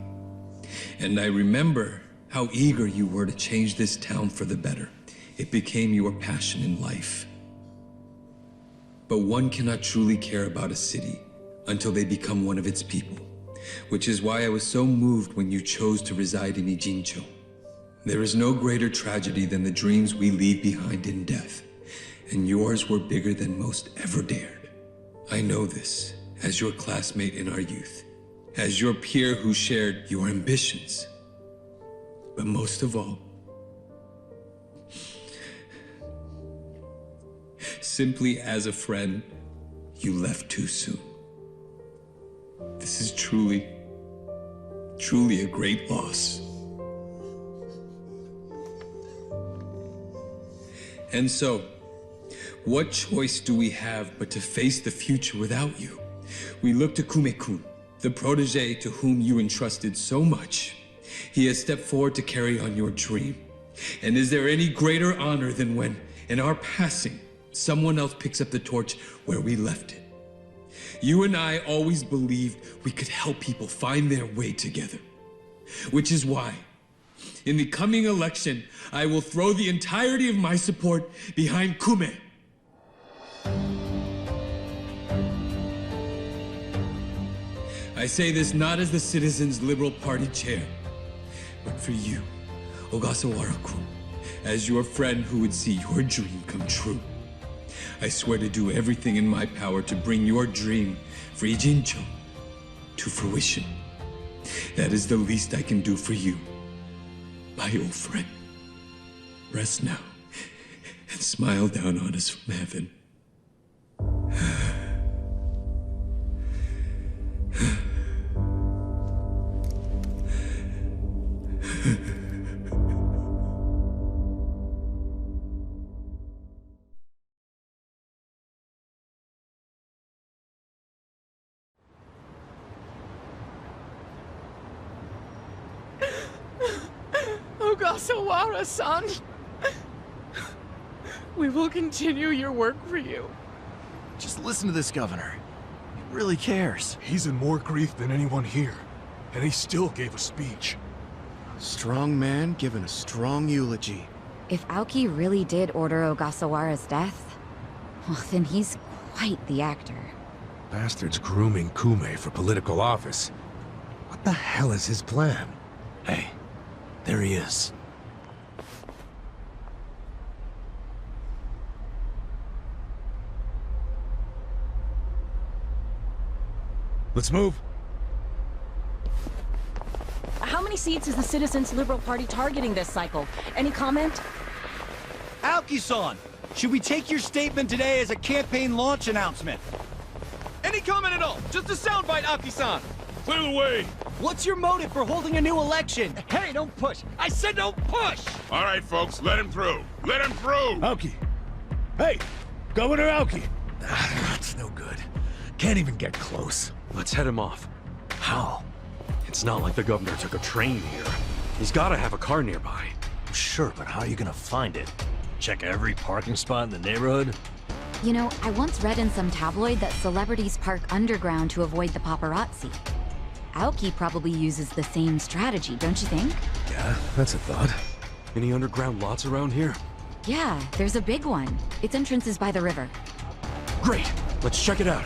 And I remember how eager you were to change this town for the better. It became your passion in life. But one cannot truly care about a city until they become one of its people, which is why I was so moved when you chose to reside in Ijincho. There is no greater tragedy than the dreams we leave behind in death, and yours were bigger than most ever dared. I know this as your classmate in our youth, as your peer who shared your ambitions. But most of all, simply as a friend, you left too soon. This is truly, truly a great loss. And so, what choice do we have but to face the future without you? We look to Kume-kun, the protege to whom you entrusted so much. He has stepped forward to carry on your dream. And is there any greater honor than when, in our passing, someone else picks up the torch where we left it? You and I always believed we could help people find their way together. Which is why, in the coming election, I will throw the entirety of my support behind Kume. I say this not as the Citizens Liberal Party chair, but for you, Ogasawara-kun, as your friend who would see your dream come true. I swear to do everything in my power to bring your dream, Frijincho, to fruition. That is the least I can do for you, my old friend. Rest now, and smile down on us from heaven. Ogasawara-san, we will continue your work for you. Just listen to this governor. He really cares. He's in more grief than anyone here, and he still gave a speech. Strong man giving a strong eulogy. If Aoki really did order Ogasawara's death, well, then he's quite the actor. Bastard's grooming Kume for political office. What the hell is his plan? Hey, there he is. Let's move. How many seats is the Citizens Liberal Party targeting this cycle? Any comment? Aoki-san, should we take your statement today as a campaign launch announcement? Any comment at all? Just a soundbite, Aoki-san. Clear the way. What's your motive for holding a new election? Hey, don't push. I said don't push! All right, folks, let him through. Let him through! Aoki! Hey! Governor Aoki! That's no good. Can't even get close. Let's head him off. How? It's not like the governor took a train here. He's gotta have a car nearby. Sure, but how are you gonna find it? Check every parking spot in the neighborhood? You know, I once read in some tabloid that celebrities park underground to avoid the paparazzi. Aoki probably uses the same strategy, don't you think? Yeah, that's a thought. Any underground lots around here? Yeah, there's a big one. Its entrance is by the river. Great! Let's check it out.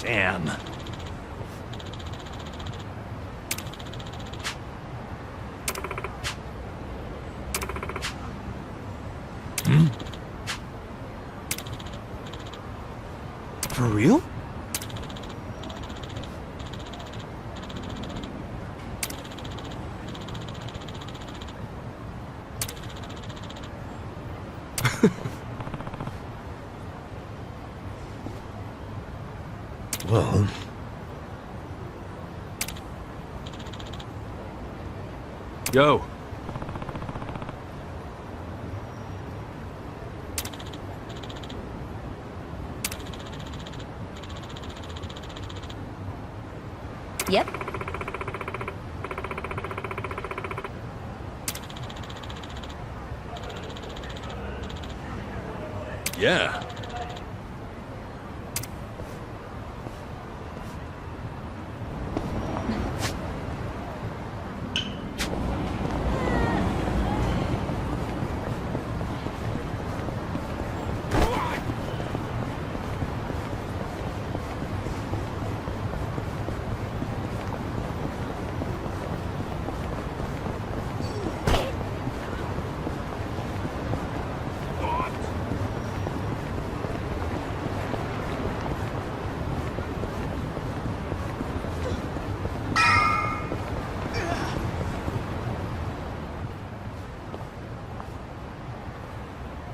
Damn. For real? Well... Yo! Yep. Yeah.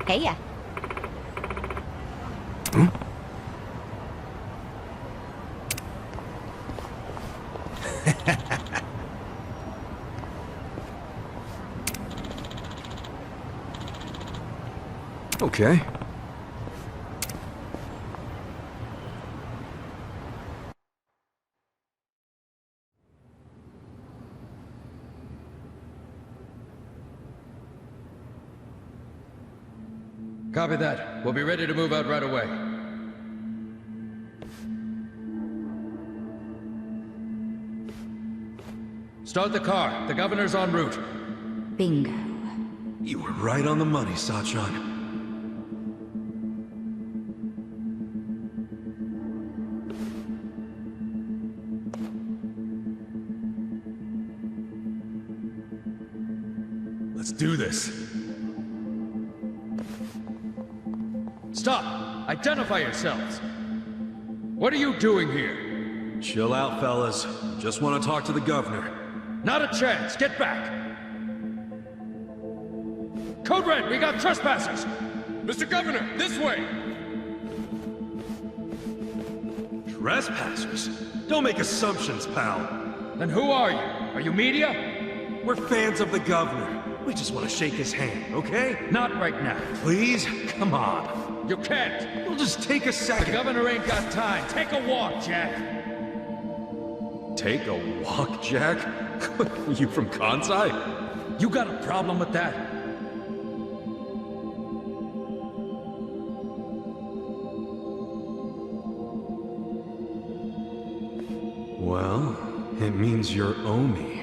Heya. Okay. Copy that. We'll be ready to move out right away. Start the car. The governor's en route. Bingo. You were right on the money, Sachan. Let's do this. Stop! Identify yourselves! What are you doing here? Chill out, fellas. Just want to talk to the governor. Not a chance! Get back! Code Red, we got trespassers! Mr. Governor, this way! Trespassers? Don't make assumptions, pal. Then who are you? Are you media? We're fans of the governor. We just want to shake his hand, okay? Not right now. Please? Come on. You can't! We'll just take a second. The governor ain't got time. Take a walk, Jack. Take a walk, Jack? You from Kansai? You got a problem with that? Well, it means you're Omi.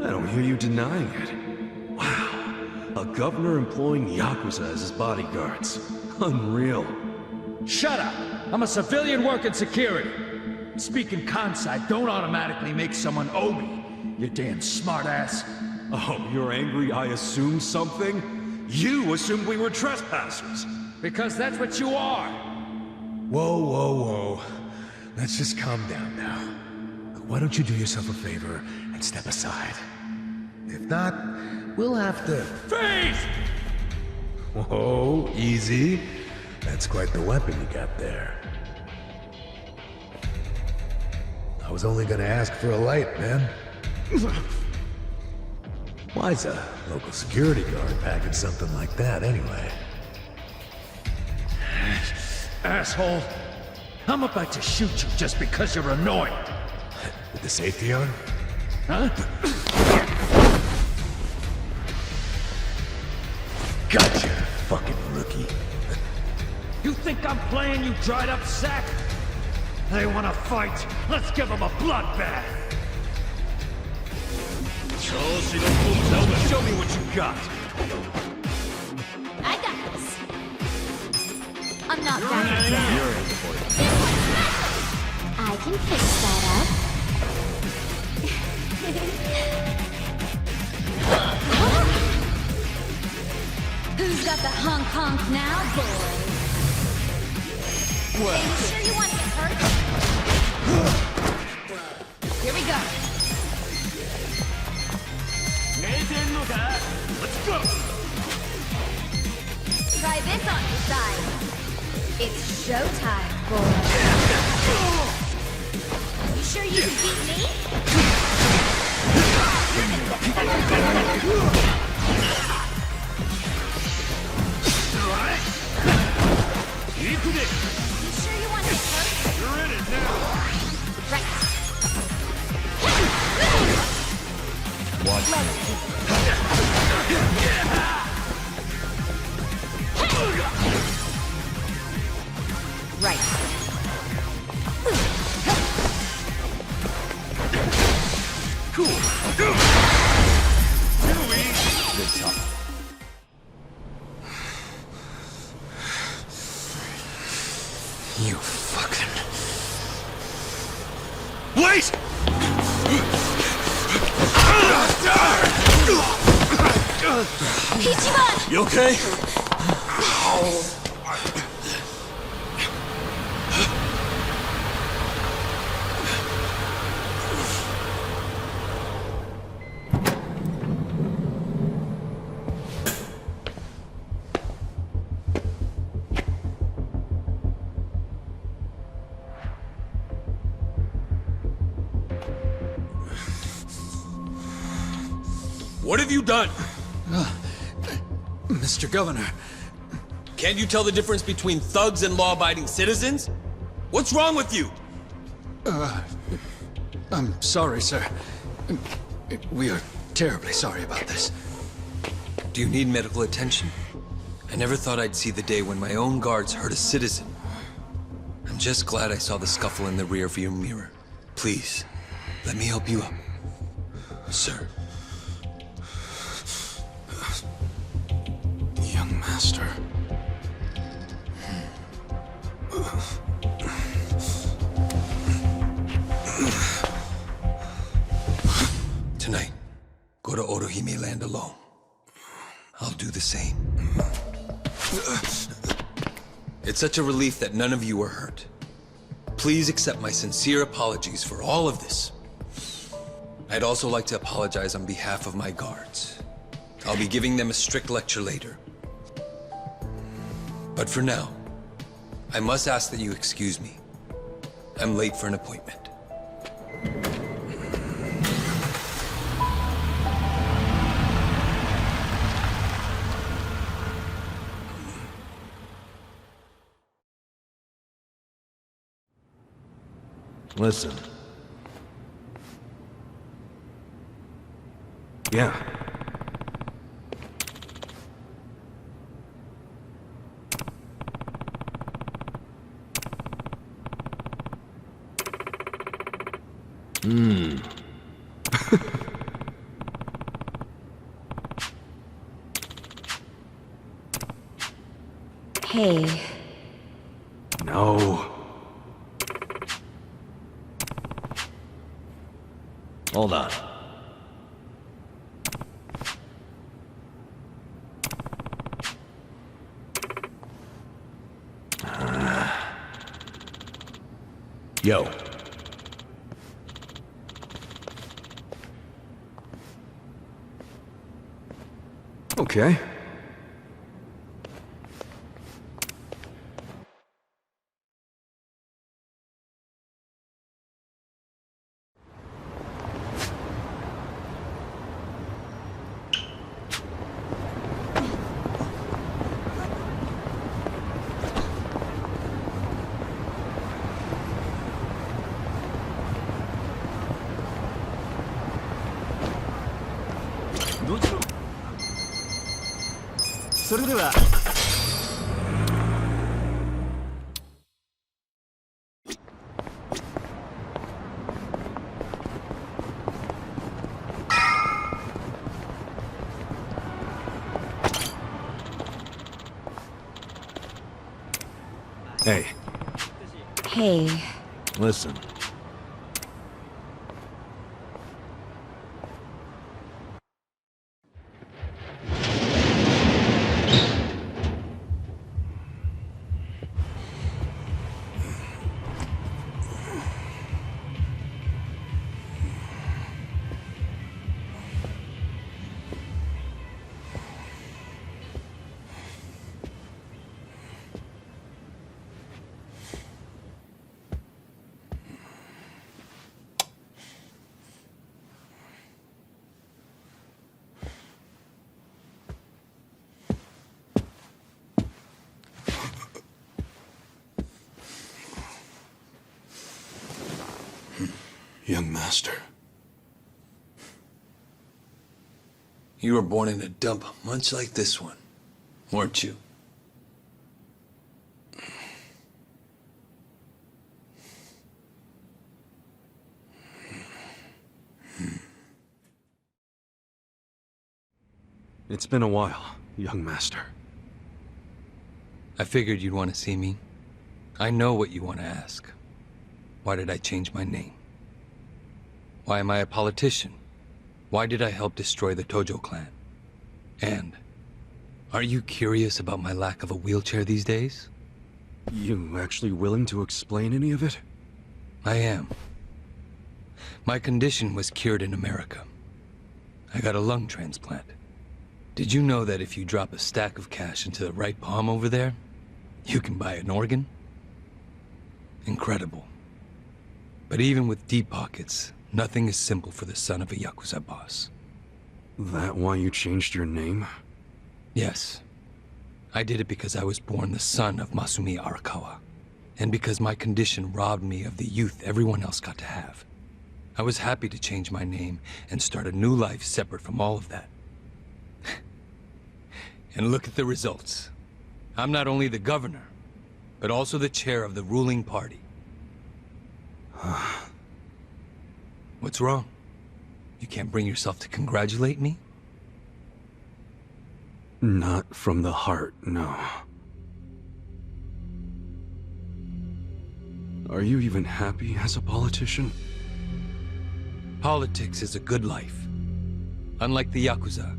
I don't hear you denying it. Wow, a governor employing Yakuza as his bodyguards. Unreal. Shut up! I'm a civilian working security. Speaking Kansai don't automatically make someone Omi, you damn smartass. Oh, you're angry I assumed something? You assumed we were trespassers. Because that's what you are. Whoa, whoa, whoa. Let's just calm down now. Why don't you do yourself a favor and step aside? If not, we'll have to... Freeze! Whoa, easy. That's quite the weapon you got there. I was only gonna ask for a light, man. Why's a local security guard packing something like that, anyway? Asshole! I'm about to shoot you just because you're annoying. With the safety on? Huh? Gotcha, fucking rookie. You think I'm playing, you dried up sack? They wanna fight? Let's give them a bloodbath! Show me what you got. I got this. I'm not backing down. I can fix that up. Who's got the honk now, boys? Well. Are you sure you want to get hurt? Here we go. Let's go! Try this on your side. It's showtime, boy. You sure you can beat me? You sure you want to get hurt? You're in it now! Right. Watch Right. Cool. Good talk. You fucking... Wait! Ichiban! You okay? What have you done? Mr. Governor. Can't you tell the difference between thugs and law-abiding citizens? What's wrong with you? I'm sorry, sir. We are terribly sorry about this. Do you need medical attention? I never thought I'd see the day when my own guards hurt a citizen. I'm just glad I saw the scuffle in the rearview mirror. Please, let me help you up, sir. Young master. Tonight, go to Orohime Land alone. I'll do the same. It's such a relief that none of you were hurt. Please accept my sincere apologies for all of this. I'd also like to apologize on behalf of my guards. I'll be giving them a strict lecture later. But for now, I must ask that you excuse me. I'm late for an appointment. Listen. Yeah. Hey. No. Hold on. Yo. Okay. Hey. Hey. Listen. Young master. You were born in a dump much like this one, weren't you? It's been a while, young master. I figured you'd want to see me. I know what you want to ask. Why did I change my name? Why am I a politician? Why did I help destroy the Tojo clan? And are you curious about my lack of a wheelchair these days? You actually willing to explain any of it? I am. My condition was cured in America. I got a lung transplant. Did you know that if you drop a stack of cash into the right palm over there, you can buy an organ? Incredible. But even with deep pockets, nothing is simple for the son of a Yakuza boss. That why you changed your name? Yes. I did it because I was born the son of Masumi Arakawa, and because my condition robbed me of the youth everyone else got to have. I was happy to change my name and start a new life separate from all of that. And look at the results. I'm not only the governor, but also the chair of the ruling party. What's wrong? You can't bring yourself to congratulate me? Not from the heart, no. Are you even happy as a politician? Politics is a good life. Unlike the Yakuza,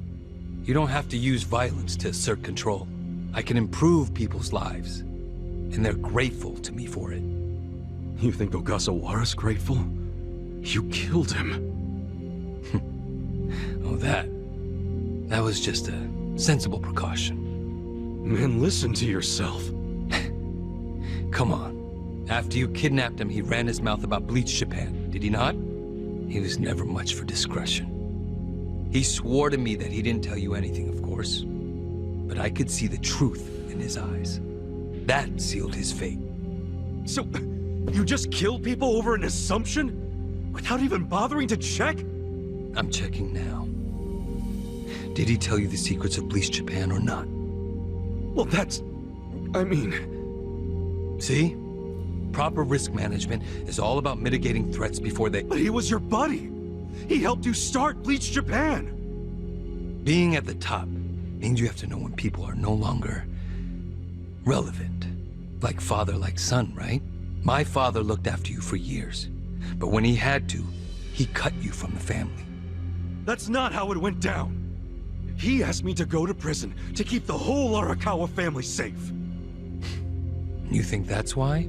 you don't have to use violence to assert control. I can improve people's lives, and they're grateful to me for it. You think Ogasawara's grateful? You killed him. Oh, that was just a sensible precaution. Man, listen to yourself. Come on. After you kidnapped him, he ran his mouth about Bleach Japan, did he not? He was never much for discretion. He swore to me that he didn't tell you anything, of course. But I could see the truth in his eyes. That sealed his fate. So, you just killed people over an assumption? Without even bothering to check? I'm checking now. Did he tell you the secrets of Bleach Japan or not? Well, I mean... See? Proper risk management is all about mitigating threats before they... But he was your buddy! He helped you start Bleach Japan! Being at the top means you have to know when people are no longer relevant. Like father, like son, right? My father looked after you for years. But when he had to, he cut you from the family. That's not how it went down. He asked me to go to prison to keep the whole Arakawa family safe. You think that's why?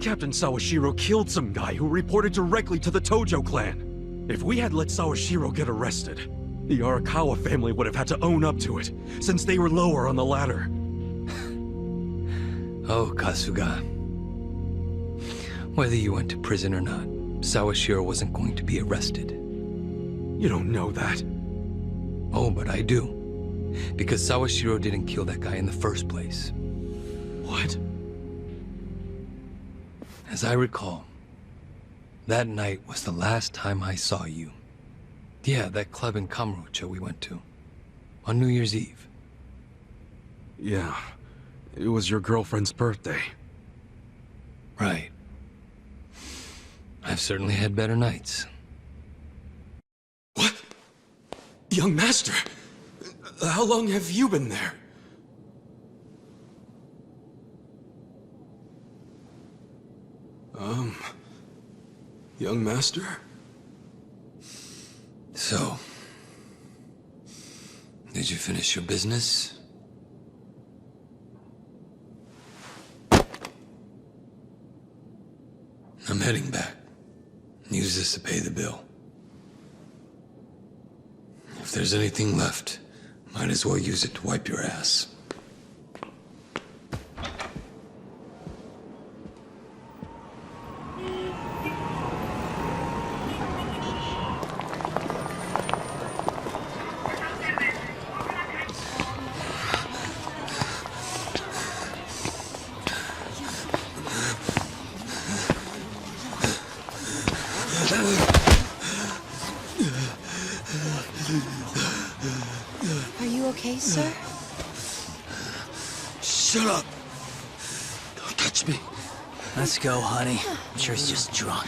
Captain Sawashiro killed some guy who reported directly to the Tojo clan. If we had let Sawashiro get arrested, the Arakawa family would have had to own up to it, since they were lower on the ladder. Oh, Kasuga. Whether you went to prison or not, Sawashiro wasn't going to be arrested. You don't know that. Oh, but I do. Because Sawashiro didn't kill that guy in the first place. What? As I recall, that night was the last time I saw you. Yeah, that club in Kamurocho we went to. On New Year's Eve. Yeah. It was your girlfriend's birthday. Right. I've certainly had better nights. What? Young master! How long have you been there? Young master? So, did you finish your business? I'm heading back. Use this to pay the bill. If there's anything left, might as well use it to wipe your ass. Are you okay, sir? Shut up! Don't touch me. Let's go, honey. I'm sure he's just drunk.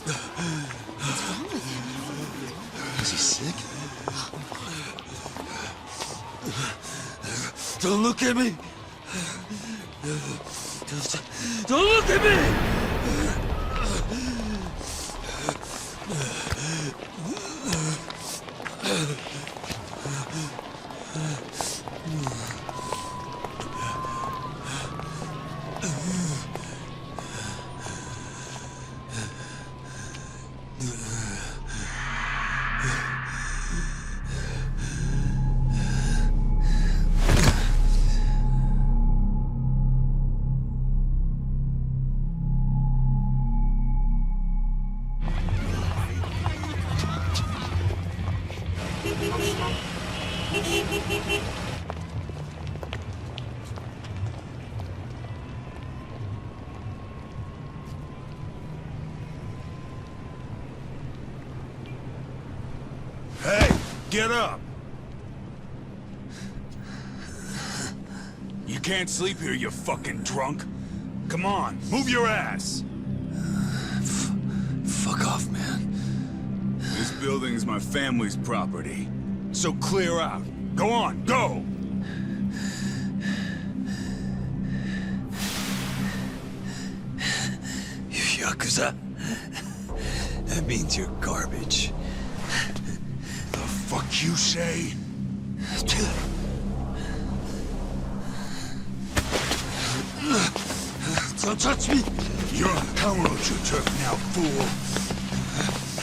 What's wrong with him? Is he sick? Don't look at me! Don't look at me! Hey, get up! You can't sleep here, you fucking drunk. Come on, move your ass! Fuck off, man. This building's my family's property. So clear out. Go on, go! You Yakuza? That means you're garbage. The fuck you say? Don't touch me! You're a Kamurocho Turk now, fool.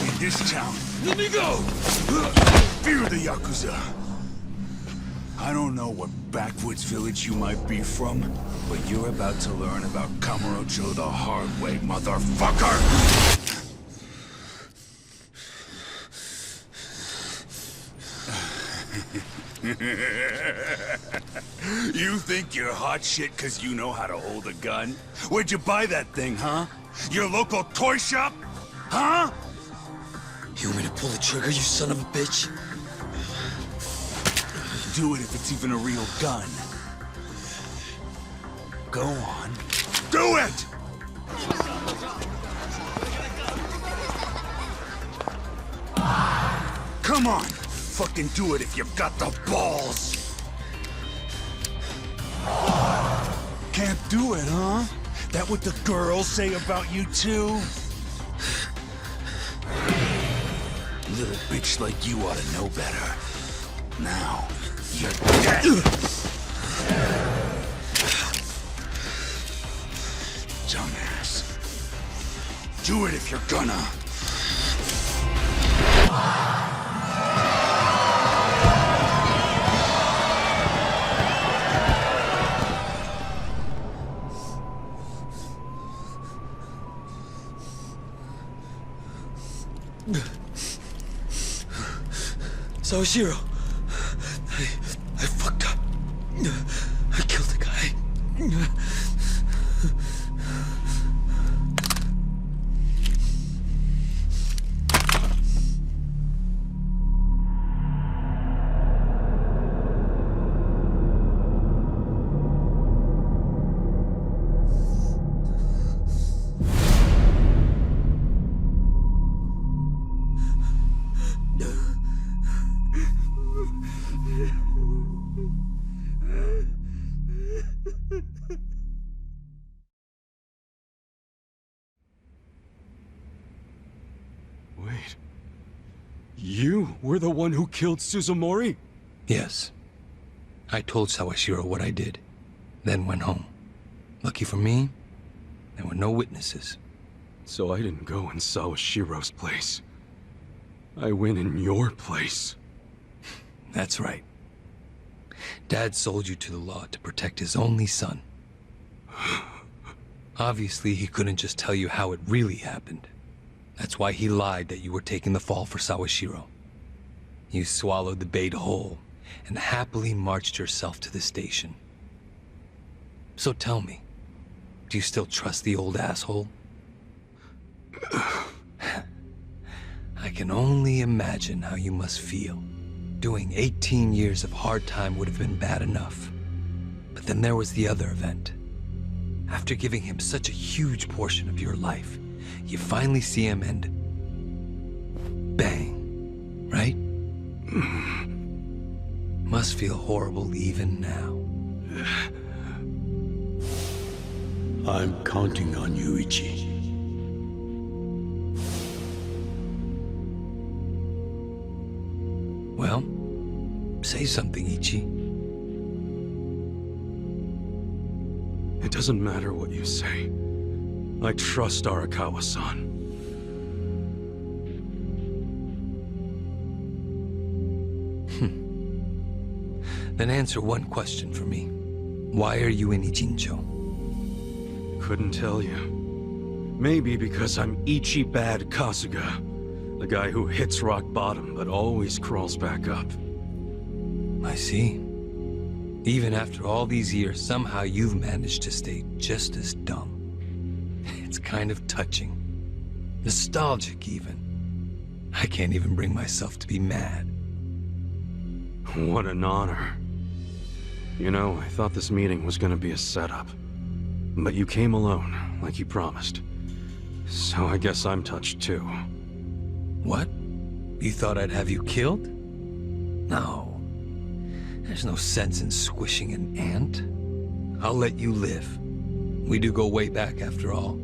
In this town, Let me go! fear the Yakuza. I don't know what backwoods village you might be from, but you're about to learn about Kamurocho the hard way, motherfucker! You think you're hot shit because you know how to hold a gun? Where'd you buy that thing, huh? Your local toy shop? Huh? You want me to pull the trigger, you son of a bitch? Do it if it's even a real gun. Go on. Do it! Come on! Fucking do it if you've got the balls! Can't do it, huh? That what the girls say about you too? Little bitch like you ought to know better. Now, you're dead! Dumbass. Do it if you're gonna. Sawashiro, I fucked up. I killed a guy. Wait. You were the one who killed Suzumori? Yes. I told Sawashiro what I did, then went home. Lucky for me, there were no witnesses. So I didn't go in Sawashiro's place. I went in your place. That's right. Dad sold you to the law to protect his only son. Obviously, he couldn't just tell you how it really happened. That's why he lied that you were taking the fall for Sawashiro. You swallowed the bait whole and happily marched yourself to the station. So tell me, do you still trust the old asshole? I can only imagine how you must feel. Doing 18 years of hard time would have been bad enough. But then there was the other event. After giving him such a huge portion of your life, you finally see him and... bang, right? Must feel horrible even now. I'm counting on you, Ichi. Well, say something, Ichi. It doesn't matter what you say. I trust Arakawa-san. Then answer one question for me. Why are you in Ijincho? Couldn't tell you. Maybe because I'm Ichiban Kasuga. The guy who hits rock bottom but always crawls back up. I see. Even after all these years, somehow you've managed to stay just as dumb. It's kind of touching. Nostalgic, even. I can't even bring myself to be mad. What an honor. You know, I thought this meeting was gonna be a setup. But you came alone, like you promised. So I guess I'm touched too. What? You thought I'd have you killed? No. There's no sense in squishing an ant. I'll let you live. We do go way back after all.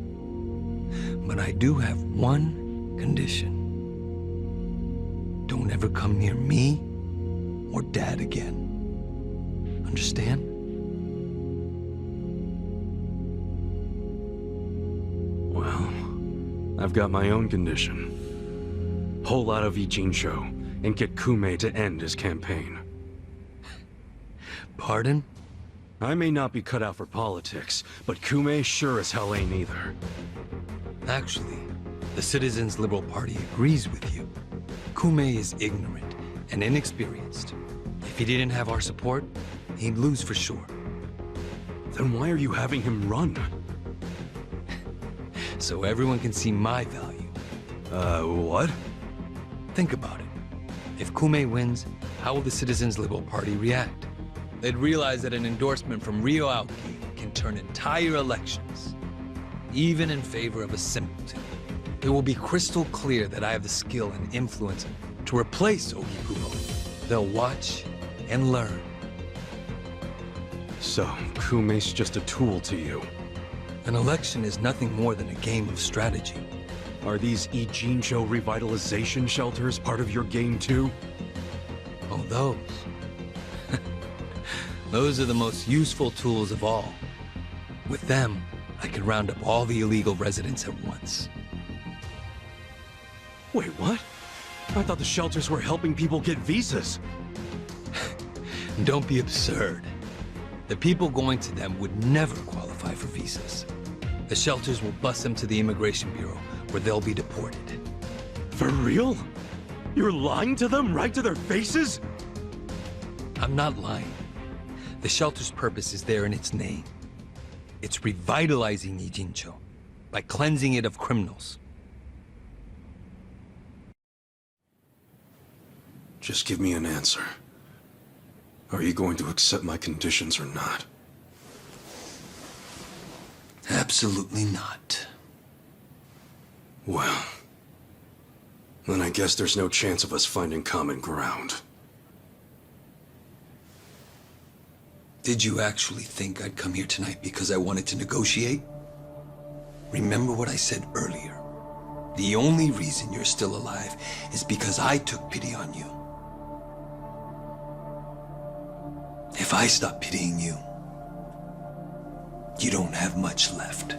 But I do have one condition. Don't ever come near me or Dad again. Understand? Well, I've got my own condition. Pull out of Ijincho and get Kume to end his campaign. Pardon? I may not be cut out for politics, but Kume sure as hell ain't either. Actually, the Citizens Liberal Party agrees with you. Kume is ignorant and inexperienced. If he didn't have our support, he'd lose for sure. Then why are you having him run? So everyone can see my value. What? Think about it. If Kume wins, how will the Citizens Liberal Party react? They'd realize that an endorsement from Ryo Aoki can turn entire elections, even in favor of a simpleton. It will be crystal clear that I have the skill and influence to replace Ogikubo. They'll watch and learn. So, Kume's just a tool to you. An election is nothing more than a game of strategy. Are these Ijincho revitalization shelters part of your game too? Oh, those. Those are the most useful tools of all. With them, I can round up all the illegal residents at once. Wait, what? I thought the shelters were helping people get visas. Don't be absurd. The people going to them would never qualify for visas. The shelters will bus them to the Immigration Bureau, where they'll be deported. For real? You're lying to them right to their faces? I'm not lying. The shelter's purpose is there in its name. It's revitalizing Ijincho by cleansing it of criminals. Just give me an answer. Are you going to accept my conditions or not? Absolutely not. Well, then I guess there's no chance of us finding common ground. Did you actually think I'd come here tonight because I wanted to negotiate? Remember what I said earlier. The only reason you're still alive is because I took pity on you. If I stop pitying you, you don't have much left.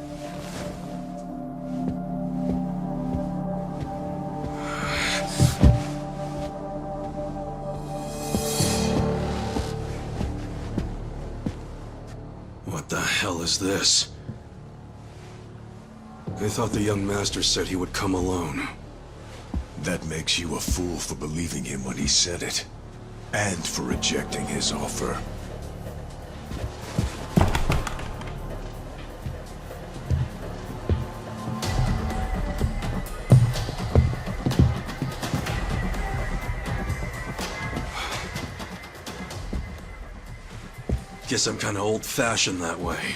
What the hell is this? I thought the young master said he would come alone. That makes you a fool for believing him when he said it. And for rejecting his offer. Guess I'm kinda old-fashioned that way.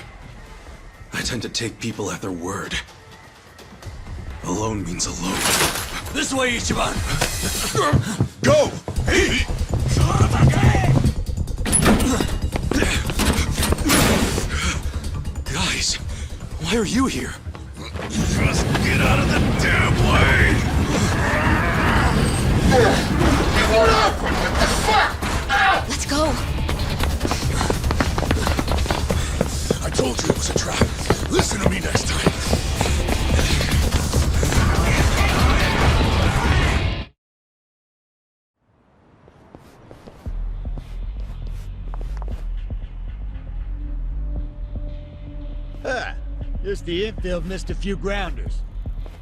I tend to take people at their word. Alone means alone. This way, Ichiban! Go! Hey! Guys, why are you here? Just get out of the damn way! Let's go. I told you it was a trap. Listen to me next time. Just the infield missed a few grounders.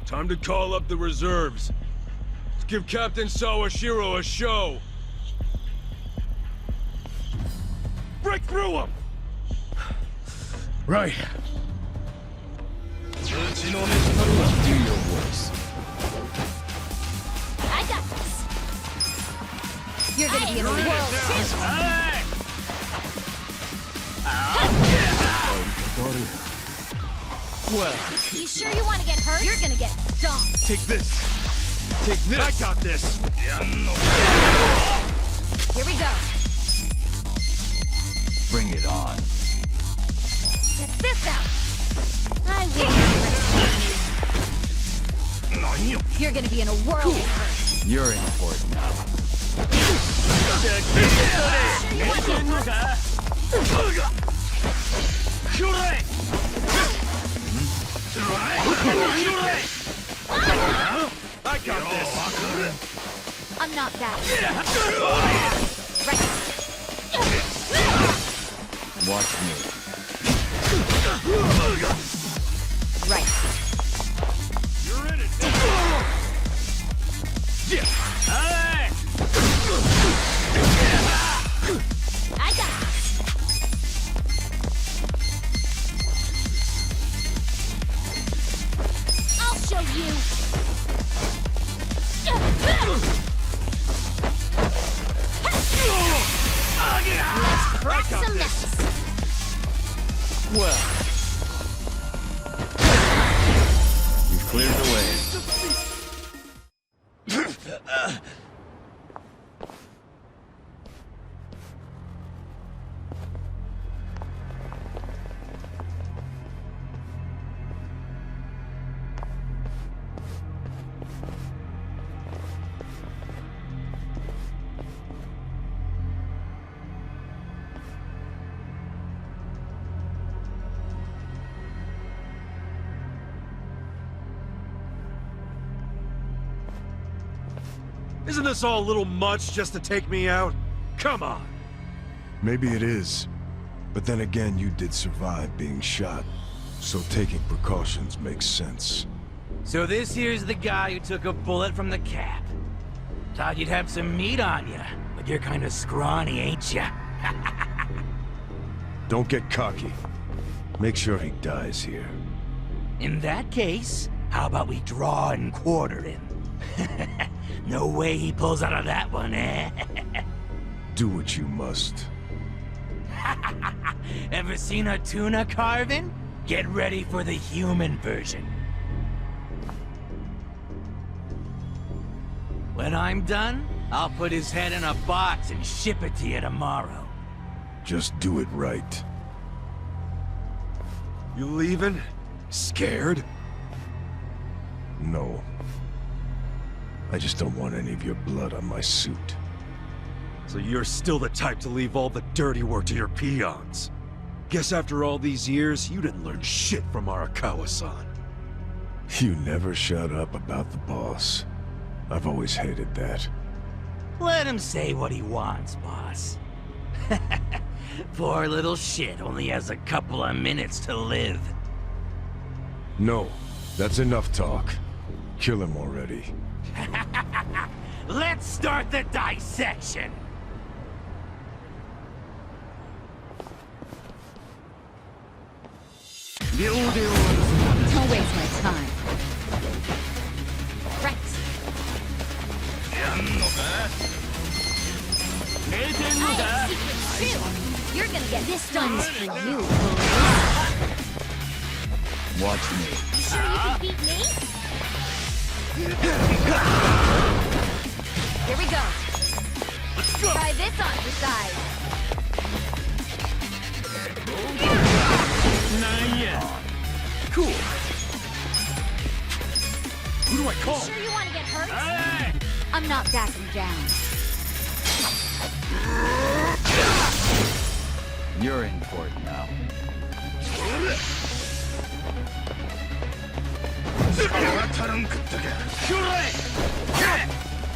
Time to call up the reserves. Let's give Captain Sawashiro a show. right through him! Right. Do your worst. I got this. You're gonna be in the world Well, You sure you want to get hurt? You're gonna get stomped. take this. Take this. I got this. Here we go. Bring it on. Check this out. I will. You're gonna be in a world of hurt. You're in for it now. I got this. I'm not that. Right. Watch me. Right. You're in it. I got this. I'll show you. Let's crack some nuts. Well, You've cleared the way. Isn't this all a little much just to take me out? Come on! Maybe it is. But then again, you did survive being shot. So taking precautions makes sense. So this here's the guy who took a bullet from the cap. Thought you'd have some meat on you, but you're kind of scrawny, ain't ya? Don't get cocky. Make sure he dies here. In that case, how about we draw and quarter him? No way he pulls out of that one, eh? Do what you must. Ever seen a tuna carving? Get ready for the human version. When I'm done, I'll put his head in a box and ship it to you tomorrow. Just do it right. You leaving? Scared? No. I just don't want any of your blood on my suit. So you're still the type to leave all the dirty work to your peons. Guess after all these years, you didn't learn shit from Arakawa-san. You never shut up about the boss. I've always hated that. Let him say what he wants, boss. Poor little shit only has a couple of minutes to live. No, that's enough talk. Kill him already. Let's start the dissection! Don't waste my time. Right. I have secrets too. You're gonna get this done for you. Watch me. You sure you can beat me? Here we go. Let's go. Try this on your side. not yet. Cool. Who do I call? You sure you want to get hurt? Hey! I'm not backing down. You're in for it now.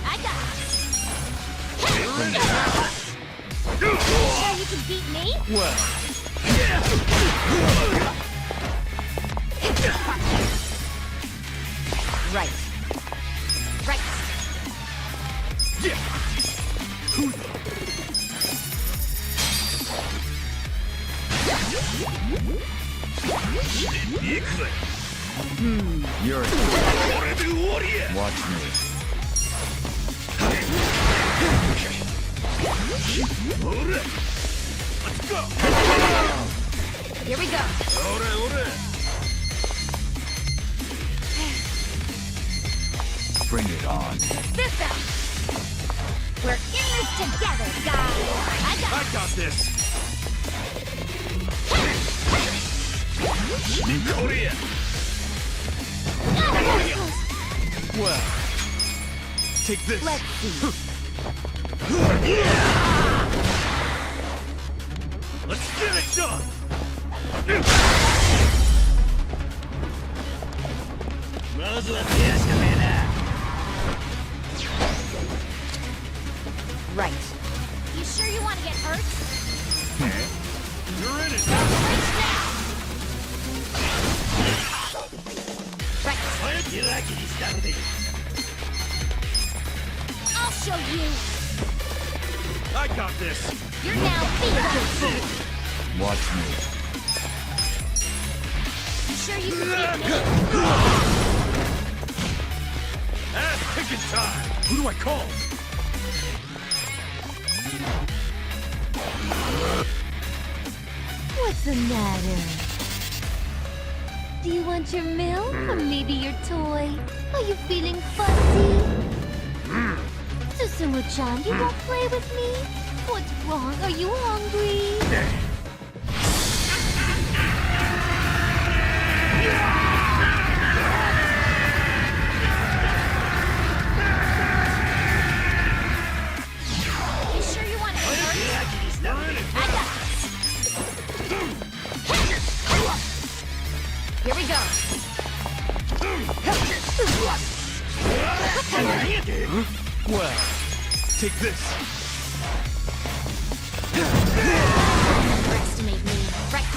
I got it. You sure you can beat me? Well. Right. Right. Yeah. You're a Watch me. Let's go! Here we go. Bring it on. This out. We're in this together, guys. I got this. Well, take this. Let's see. Let's get it done. Right. You sure you want to get hurt? You're in it. Right. I'll show you. I got this. You're now beat. Watch me. You sure you can beat me? Ass picking time. Who do I call? What's the matter? Do you want your milk or maybe your toy? Are you feeling fuzzy? Susumu-chan, you won't play with me? What's wrong? Are you hungry? You sure you want to hurt? I got this. Here we go. Well, take this. Underestimate me. Right.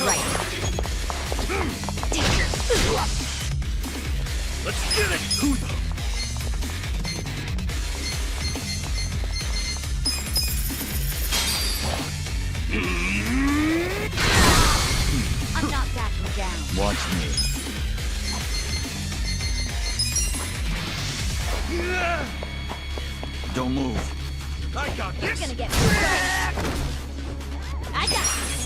Right. Let's get it. Who the? I'm not backing down. Watch me. Don't move. I got this. You're gonna get right. I got this.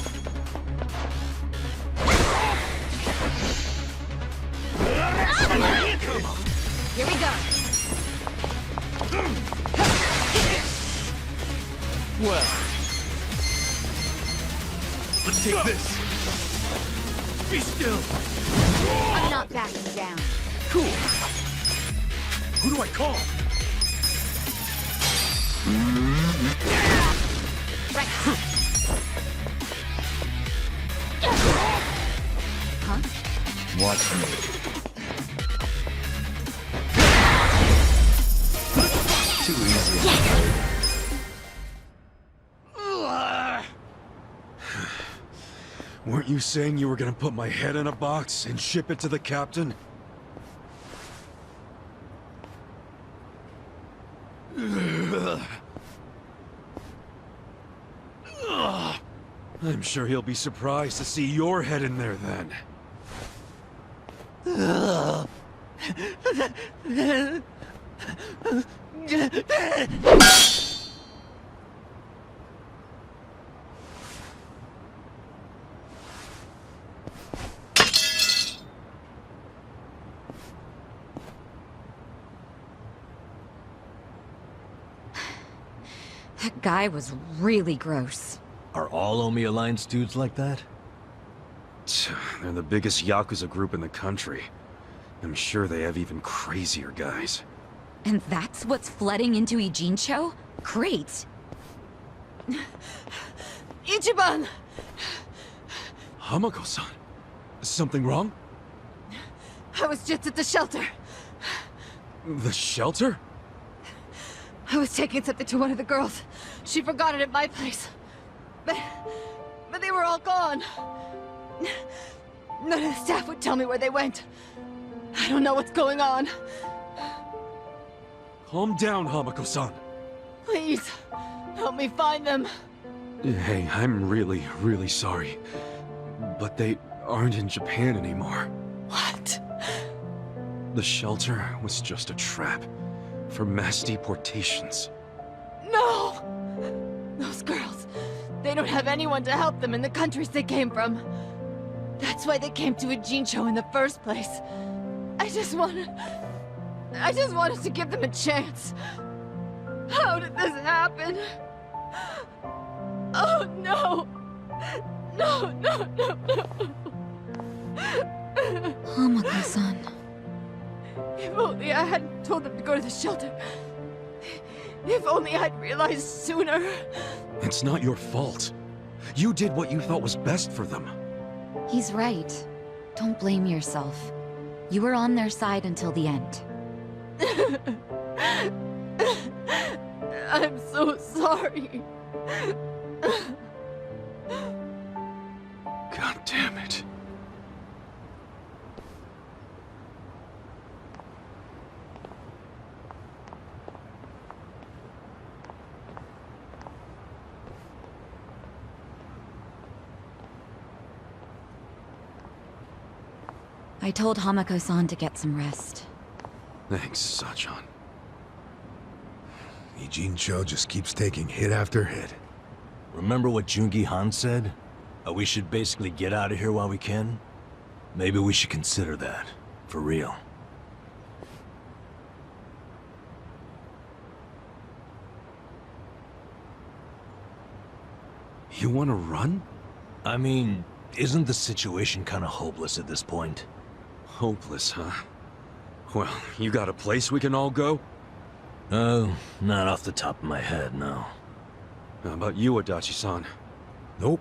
Here we go. Well, let's take this. Be still. I'm not backing down. Cool. Who do I call? Right. Huh? Watch me. Too easy. Weren't you saying you were gonna put my head in a box and ship it to the captain? I'm sure he'll be surprised to see your head in there then. That guy was really gross. Are all Omi Alliance dudes like that? They're the biggest Yakuza group in the country. I'm sure they have even crazier guys. And that's what's flooding into Ijincho? Great! Ichiban! Hamako-san, something wrong? I was just at the shelter. The shelter? I was taking something to one of the girls. She forgot it at my place. But they were all gone. None of the staff would tell me where they went. I don't know what's going on. Calm down, Hamako-san. Please, help me find them. Hey, I'm really, really sorry. But they aren't in Japan anymore. What? The shelter was just a trap for mass deportations. No! Those girls, they don't have anyone to help them in the countries they came from. That's why they came to Ijincho in the first place. I just wanted to give them a chance. How did this happen? Oh no! No, no, no, no! Hamako-san. If only I hadn't told them to go to the shelter. If only I'd realized sooner. It's not your fault. You did what you thought was best for them. He's right. Don't blame yourself. You were on their side until the end. I'm so sorry. God damn it. I told Hamako-san to get some rest. Thanks, Sachan. Ijincho just keeps taking hit after hit. Remember what Jungi Han said? We should basically get out of here while we can? Maybe we should consider that. For real. You want to run? I mean, isn't the situation kind of hopeless at this point? Hopeless, huh? Well, you got a place we can all go? Not off the top of my head, no. How about you, Adachi-san? Nope.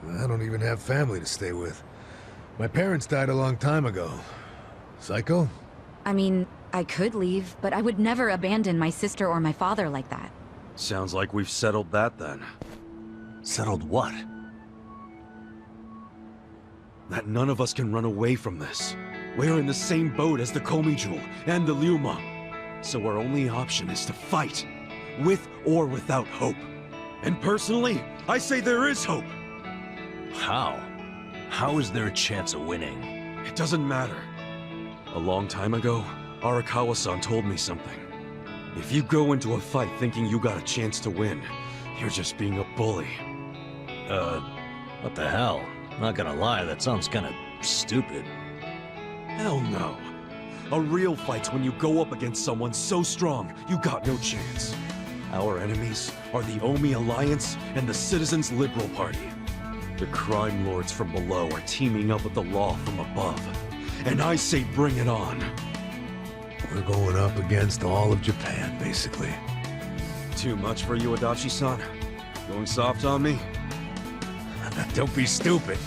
I don't even have family to stay with. My parents died a long time ago. Saeko? I mean, I could leave, but I would never abandon my sister or my father like that. Sounds like we've settled that then. Settled what? That none of us can run away from this. We're in the same boat as the Komijul and the Liumang. So our only option is to fight, with or without hope. And personally, I say there is hope. How? How is there a chance of winning? It doesn't matter. A long time ago, Arakawa-san told me something. If you go into a fight thinking you got a chance to win, you're just being a bully. What the hell? Not gonna lie, that sounds kinda stupid. Hell no. A real fight's when you go up against someone so strong, you got no chance. Our enemies are the Omi Alliance and the Citizens Liberal Party. The crime lords from below are teaming up with the law from above. And I say bring it on. We're going up against all of Japan, basically. Too much for you, Adachi-san? Going soft on me? Don't be stupid.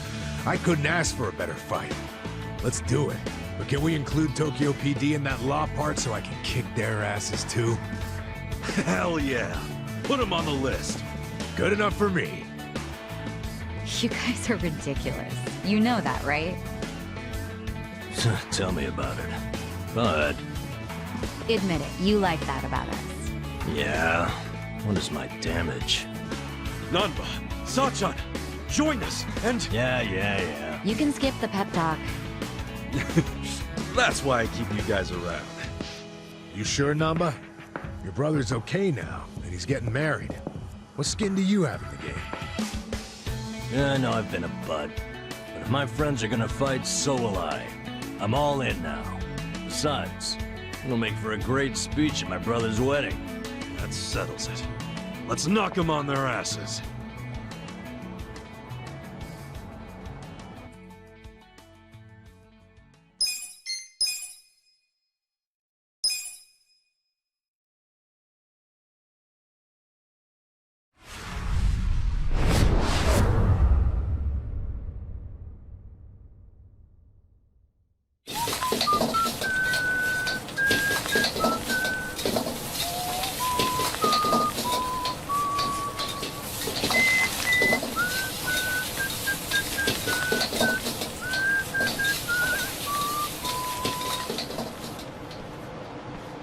I couldn't ask for a better fight. Let's do it. But can we include Tokyo PD in that law part so I can kick their asses too? Hell yeah. Put them on the list. Good enough for me. You guys are ridiculous. You know that, right? Tell me about it. But... Admit it, you like that about us. yeah, what is my damage? Nanba, Sachan, join us, and... Yeah. You can skip the pep talk. That's why I keep you guys around. You sure, Nanba? Your brother's okay now, and he's getting married. What skin do you have in the game? Yeah, I know I've been a butt. But if my friends are gonna fight, so will I. I'm all in now. Besides, it'll make for a great speech at my brother's wedding. That settles it. Let's knock them on their asses.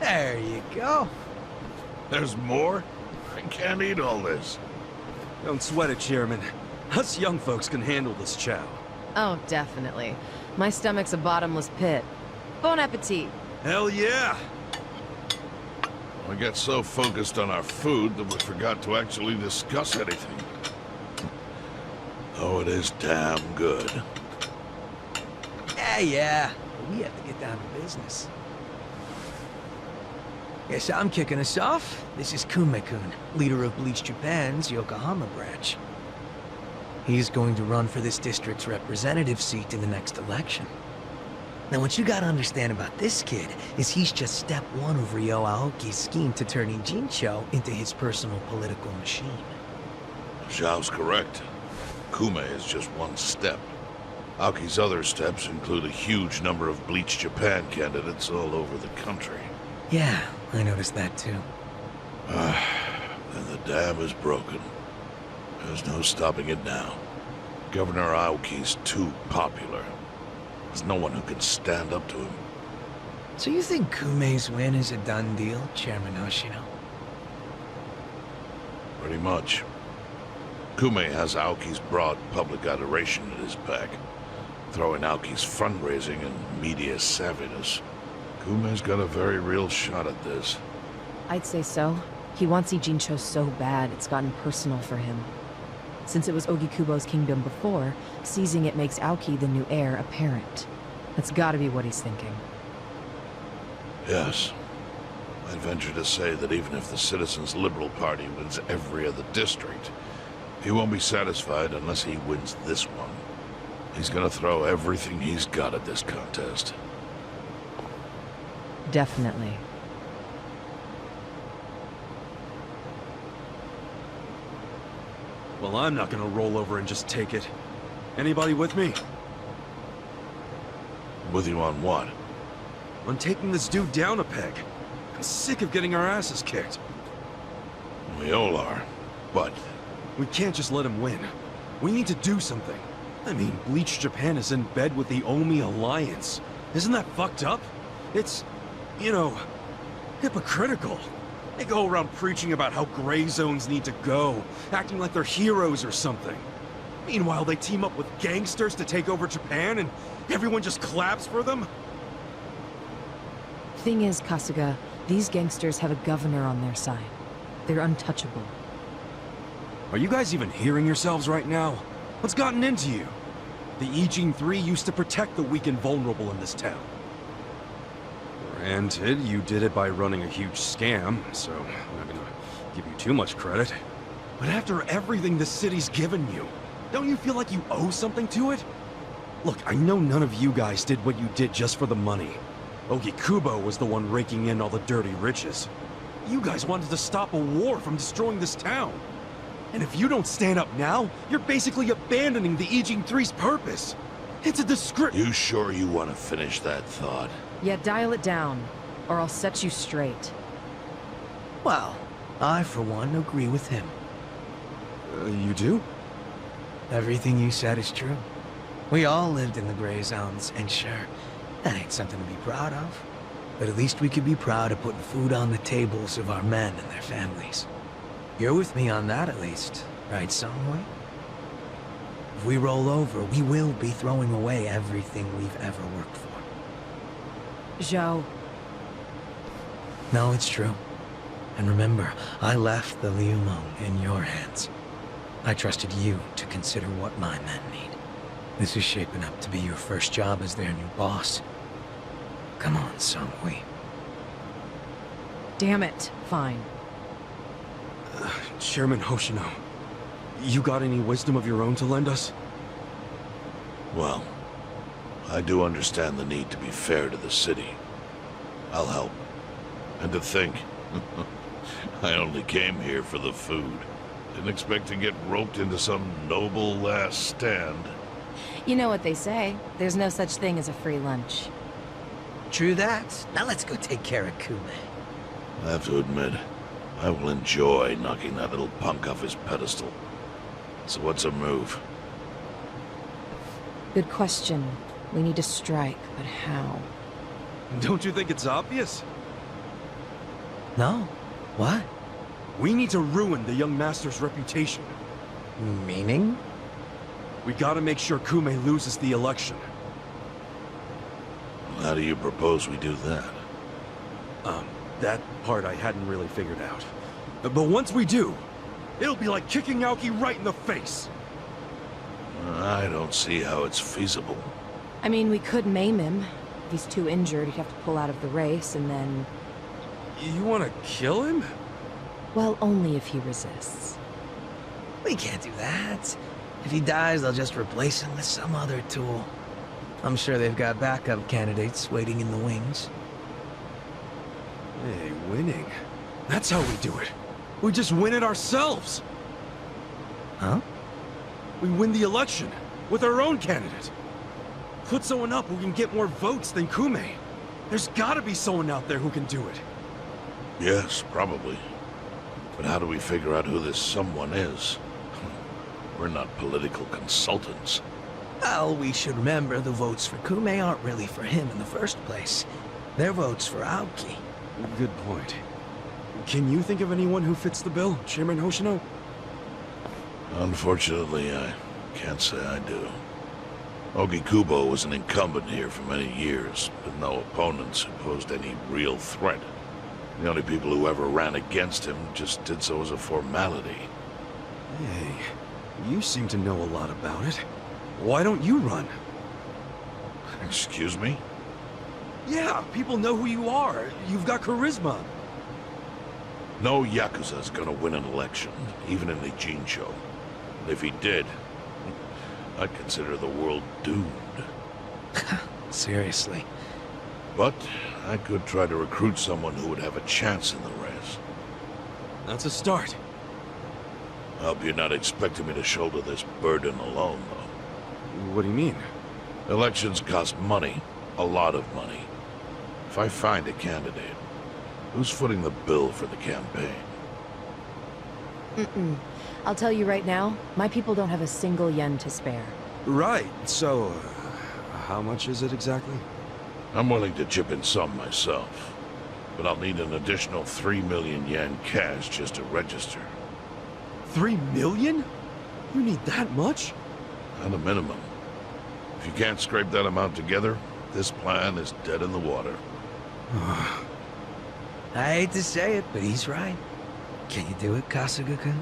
There you go. There's more? I can't eat all this. Don't sweat it, Chairman. Us young folks can handle this chow. Oh, definitely. My stomach's a bottomless pit. Bon appetit. Hell yeah! We get so focused on our food that we forgot to actually discuss anything. Oh, it is damn good. Yeah. But we have to get down to business. Guess I'm kicking us off. This is Kume-kun, leader of Bleach Japan's Yokohama branch. He's going to run for this district's representative seat in the next election. Now, what you gotta understand about this kid is he's just step one of Ryo Aoki's scheme to turn Ijincho into his personal political machine. Zhao's correct. Kume is just one step. Aoki's other steps include a huge number of Bleach Japan candidates all over the country. Yeah, I noticed that too. And the dam is broken. There's no stopping it now. Governor Aoki's too popular. There's no one who can stand up to him. So you think Kume's win is a done deal, Chairman Hoshino? Pretty much. Kume has Aoki's broad public adoration in his back. Throwing Aoki's fundraising and media savviness. Kume's got a very real shot at this. I'd say so. He wants Ijincho so bad, it's gotten personal for him. Since it was Ogikubo's kingdom before, seizing it makes Aoki the new heir apparent. That's gotta be what he's thinking. Yes. I'd venture to say that even if the Citizens' Liberal Party wins every other district, he won't be satisfied unless he wins this one. He's gonna throw everything he's got at this contest. Definitely. Well, I'm not gonna roll over and just take it. Anybody with me? With you on what? On taking this dude down a peg. I'm sick of getting our asses kicked. We all are, but... We can't just let him win. We need to do something. I mean, Bleach Japan is in bed with the Omi Alliance. Isn't that fucked up? It's, you know, hypocritical. They go around preaching about how gray zones need to go, acting like they're heroes or something. Meanwhile, they team up with gangsters to take over Japan, and everyone just claps for them? Thing is, Kasuga, these gangsters have a governor on their side. They're untouchable. Are you guys even hearing yourselves right now? What's gotten into you? The Ijin 3 used to protect the weak and vulnerable in this town. Granted, you did it by running a huge scam, so I'm not gonna give you too much credit. But after everything the city's given you, don't you feel like you owe something to it? Look, I know none of you guys did what you did just for the money. Ogikubo was the one raking in all the dirty riches. You guys wanted to stop a war from destroying this town. And if you don't stand up now, you're basically abandoning the Ijin 3's purpose. It's a disgrace. You sure you want to finish that thought? Yeah, dial it down, or I'll set you straight. Well, I, for one, agree with him. You do? Everything you said is true. We all lived in the gray zones, and sure, that ain't something to be proud of. But at least we could be proud of putting food on the tables of our men and their families. You're with me on that, at least, right, Songwei? If we roll over, we will be throwing away everything we've ever worked for. Zhao. No, it's true. And remember, I left the Liumeng in your hands. I trusted you to consider what my men need. This is shaping up to be your first job as their new boss. Come on, Songwei. Damn it. Fine. Chairman Hoshino, you got any wisdom of your own to lend us? Well, I do understand the need to be fair to the city. I'll help. And to think, I only came here for the food. Didn't expect to get roped into some noble last stand. You know what they say, there's no such thing as a free lunch. True that. Now let's go take care of Kume. I have to admit, I will enjoy knocking that little punk off his pedestal. So what's a move? Good question. We need to strike, but how? Don't you think it's obvious? No. What? We need to ruin the young master's reputation. Meaning? We gotta make sure Kume loses the election. How do you propose we do that? That part I hadn't really figured out. But once we do, it'll be like kicking Aoki right in the face. I don't see how it's feasible. I mean, we could maim him. If he's too injured, he'd have to pull out of the race, and then... You wanna kill him? Well, only if he resists. We can't do that. If he dies, they'll just replace him with some other tool. I'm sure they've got backup candidates waiting in the wings. Hey, winning. That's how we do it. We just win it ourselves. Huh? We win the election with our own candidate. Put someone up who can get more votes than Kume. There's gotta be someone out there who can do it. Yes, probably. But how do we figure out who this someone is? We're not political consultants. Well, we should remember the votes for Kume aren't really for him in the first place. They're votes for Aoki. Good point. Can you think of anyone who fits the bill, Chairman Hoshino? Unfortunately, I can't say I do. Ogikubo was an incumbent here for many years, with no opponents who posed any real threat. The only people who ever ran against him just did so as a formality. Hey, you seem to know a lot about it. Why don't you run? Excuse me? Yeah, people know who you are. You've got charisma. No Yakuza's gonna win an election, even in the Jincho. And if he did, I'd consider the world doomed. Seriously. But I could try to recruit someone who would have a chance in the race. That's a start. I hope you're not expecting me to shoulder this burden alone, though. What do you mean? Elections cost money. A lot of money. If I find a candidate, who's footing the bill for the campaign? I'll tell you right now, my people don't have a single yen to spare. Right, so... how much is it exactly? I'm willing to chip in some myself. But I'll need an additional 3 million yen cash just to register. 3 million? You need that much? At a minimum. If you can't scrape that amount together, this plan is dead in the water. I hate to say it, but he's right. Can you do it, Kasuga-kun?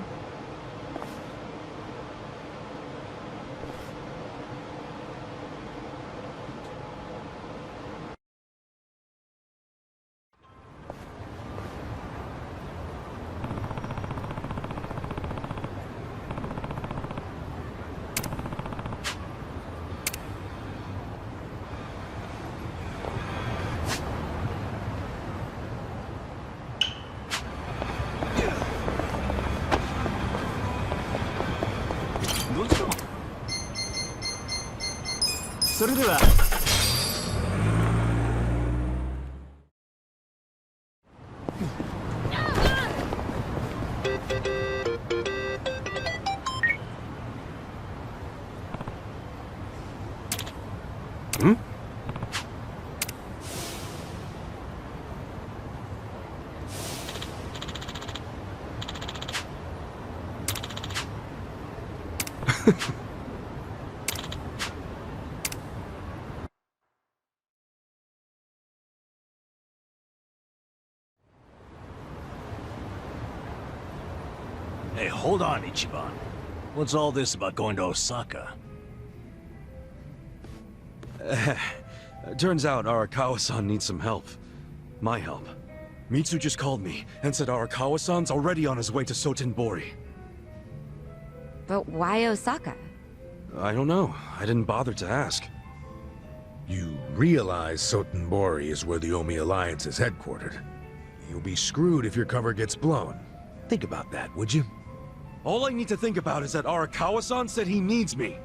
Hey, hold on, Ichiban. What's all this about going to Osaka? Turns out Arakawa-san needs some help. My help. Mitsu just called me and said Arakawa-san's already on his way to Sotenbori. But why Osaka? I don't know. I didn't bother to ask. You realize Sotenbori is where the Omi Alliance is headquartered. You'll be screwed if your cover gets blown. Think about that, would you? All I need to think about is that Arakawa-san said he needs me.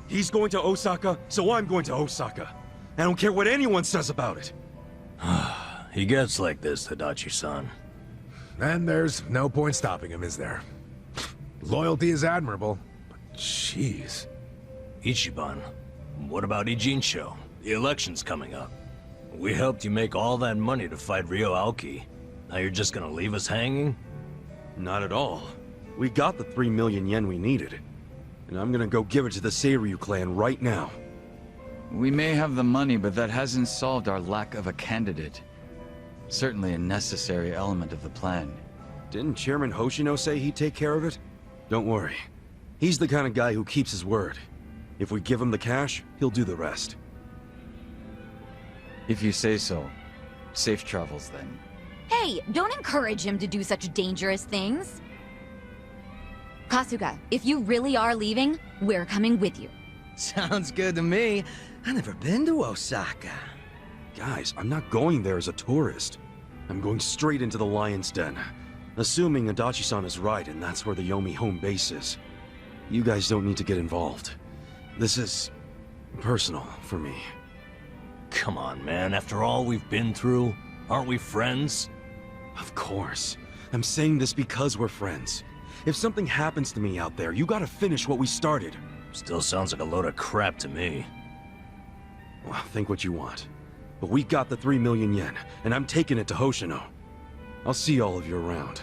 He's going to Osaka, so I'm going to Osaka. I don't care what anyone says about it. He gets like this, Adachi-san. And there's no point stopping him, is there? Loyalty is admirable, but jeez. Ichiban, what about Ijincho? The election's coming up. We helped you make all that money to fight Ryo Aoki. Now you're just gonna leave us hanging? Not at all. We got the 3 million yen we needed. and I'm gonna go give it to the Seiryu clan right now. We may have the money, but that hasn't solved our lack of a candidate. Certainly a necessary element of the plan. Didn't Chairman Hoshino say he'd take care of it? Don't worry. He's the kind of guy who keeps his word. If we give him the cash, he'll do the rest. If you say so. Safe travels, then. Hey, don't encourage him to do such dangerous things. Kasuga, if you really are leaving, we're coming with you. Sounds good to me. I've never been to Osaka. Guys, I'm not going there as a tourist. I'm going straight into the Lion's Den. Assuming Adachi-san is right, and that's where the Yomi home base is. You guys don't need to get involved. This is personal for me. Come on, man. After all we've been through, aren't we friends? Of course. I'm saying this because we're friends. If something happens to me out there, you gotta finish what we started. Still sounds like a load of crap to me. Well, think what you want. But we got the 3 million yen, and I'm taking it to Hoshino. I'll see all of you around.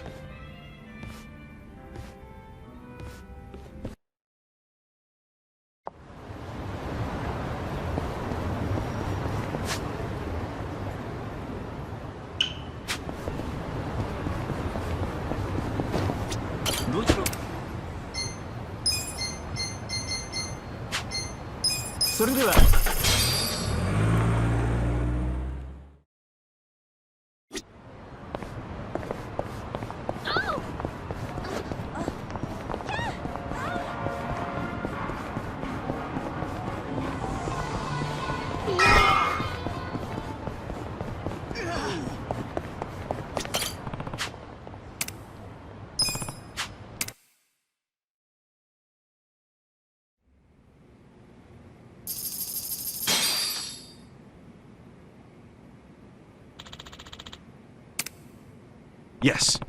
Yes.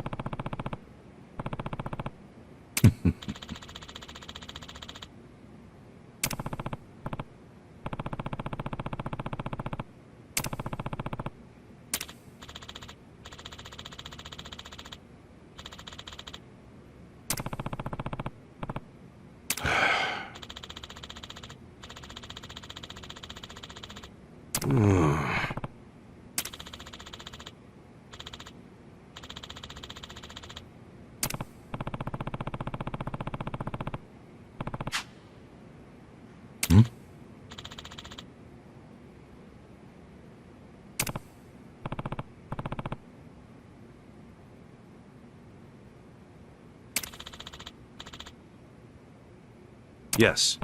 Yes.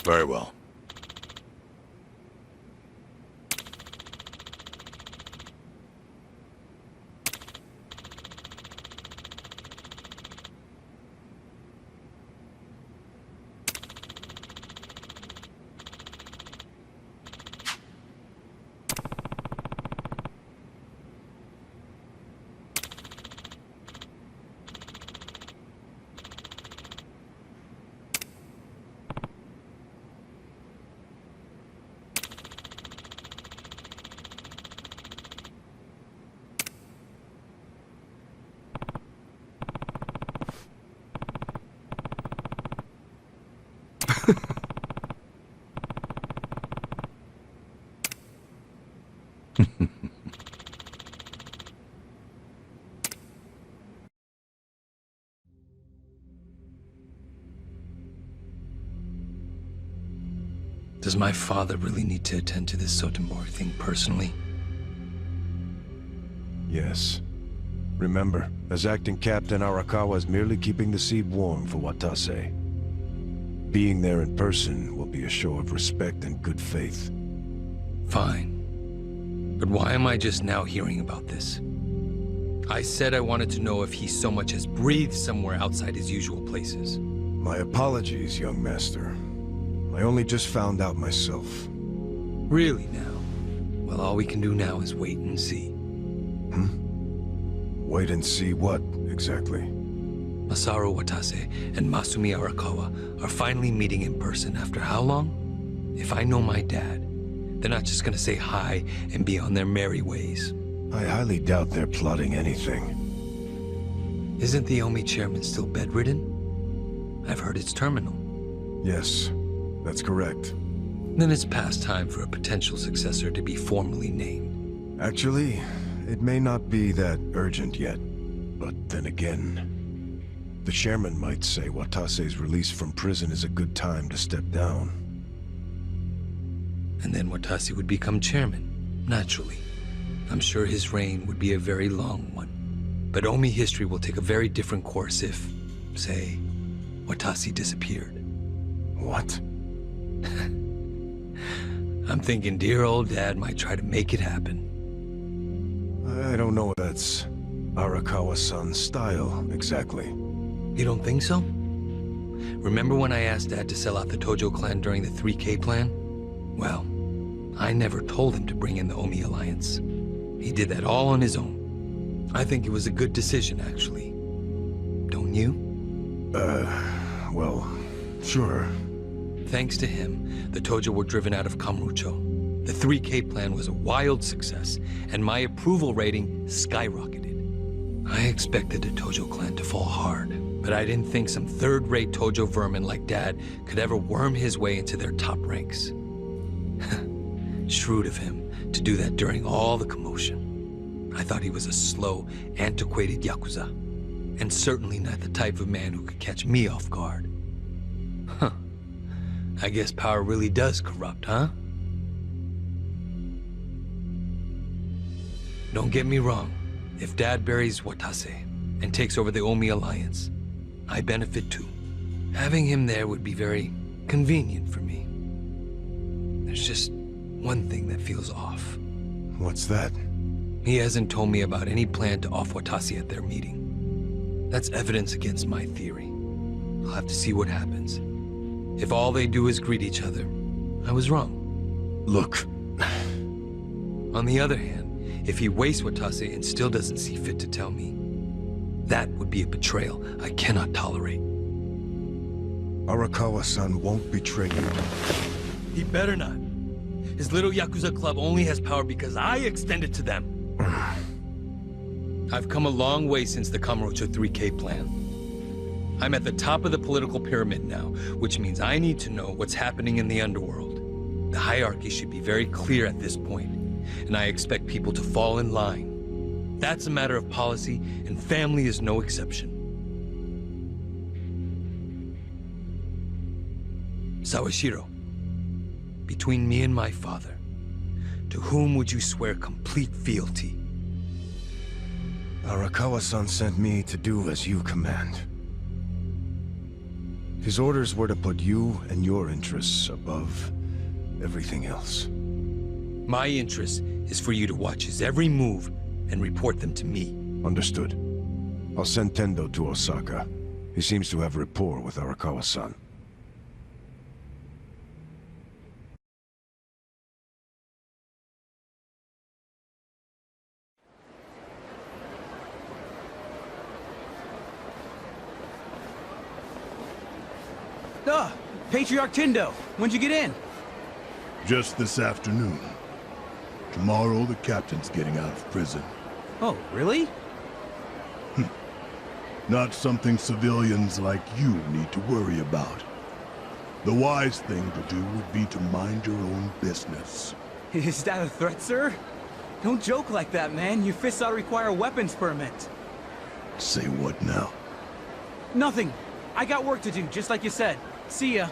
Very well. Does my father really need to attend to this Sotomori thing personally? Yes. Remember, as acting captain, Arakawa is merely keeping the seed warm for Watase. Being there in person will be a show of respect and good faith. Fine. But why am I just now hearing about this? I said I wanted to know if he so much as breathed somewhere outside his usual places. My apologies, young master. I only just found out myself. Really now? Well, all we can do now is wait and see. Wait and see what, exactly? Masaru Watase and Masumi Arakawa are finally meeting in person after how long? If I know my dad, they're not just gonna say hi and be on their merry ways. I highly doubt they're plotting anything. Isn't the Omi chairman still bedridden? I've heard it's terminal. Yes, that's correct. Then it's past time for a potential successor to be formally named. Actually, it may not be that urgent yet. But then again, the chairman might say Watase's release from prison is a good time to step down. And then Watase would become chairman, naturally. I'm sure his reign would be a very long one. But Omi history will take a very different course if, say, Watase disappeared. What? I'm thinking dear old dad might try to make it happen. I don't know if that's Arakawa-san's style, exactly. You don't think so? Remember when I asked Dad to sell out the Tojo clan during the 3K plan? Well, I never told him to bring in the Omi Alliance. He did that all on his own. I think it was a good decision, actually. Don't you? Well, sure. Thanks to him, the Tojo were driven out of Kamurocho. The 3K plan was a wild success, and my approval rating skyrocketed. I expected the Tojo clan to fall hard, but I didn't think some third-rate Tojo vermin like Dad could ever worm his way into their top ranks. Shrewd of him to do that during all the commotion. I thought he was a slow, antiquated Yakuza, and certainly not the type of man who could catch me off guard. Huh. I guess power really does corrupt, huh? Don't get me wrong. If Dad buries Watase and takes over the Omi Alliance, I benefit too. Having him there would be very convenient for me. There's just one thing that feels off. What's that? He hasn't told me about any plan to off Watase at their meeting. That's evidence against my theory. I'll have to see what happens. If all they do is greet each other, I was wrong. Look. On the other hand, if he wastes Watase and still doesn't see fit to tell me, that would be a betrayal I cannot tolerate. Arakawa-san won't betray you. He better not. His little Yakuza club only has power because I extend it to them. I've come a long way since the Kamurocho 3K plan. I'm at the top of the political pyramid now, which means I need to know what's happening in the underworld. The hierarchy should be very clear at this point, and I expect people to fall in line. That's a matter of policy, and family is no exception. Sawashiro, between me and my father, to whom would you swear complete fealty? Arakawa-san sent me to do as you command. His orders were to put you and your interests above everything else. My interest is for you to watch his every move and report them to me. Understood. I'll send Tendo to Osaka. He seems to have rapport with Arakawa-san. Patriarch Tendo, when'd you get in? Just this afternoon. Tomorrow, the captain's getting out of prison. Oh, really? Not something civilians like you need to worry about. The wise thing to do would be to mind your own business. Is that a threat, sir? Don't joke like that, man. Your fists ought to require a weapons permit. Say what now? Nothing. I got work to do, just like you said. See ya.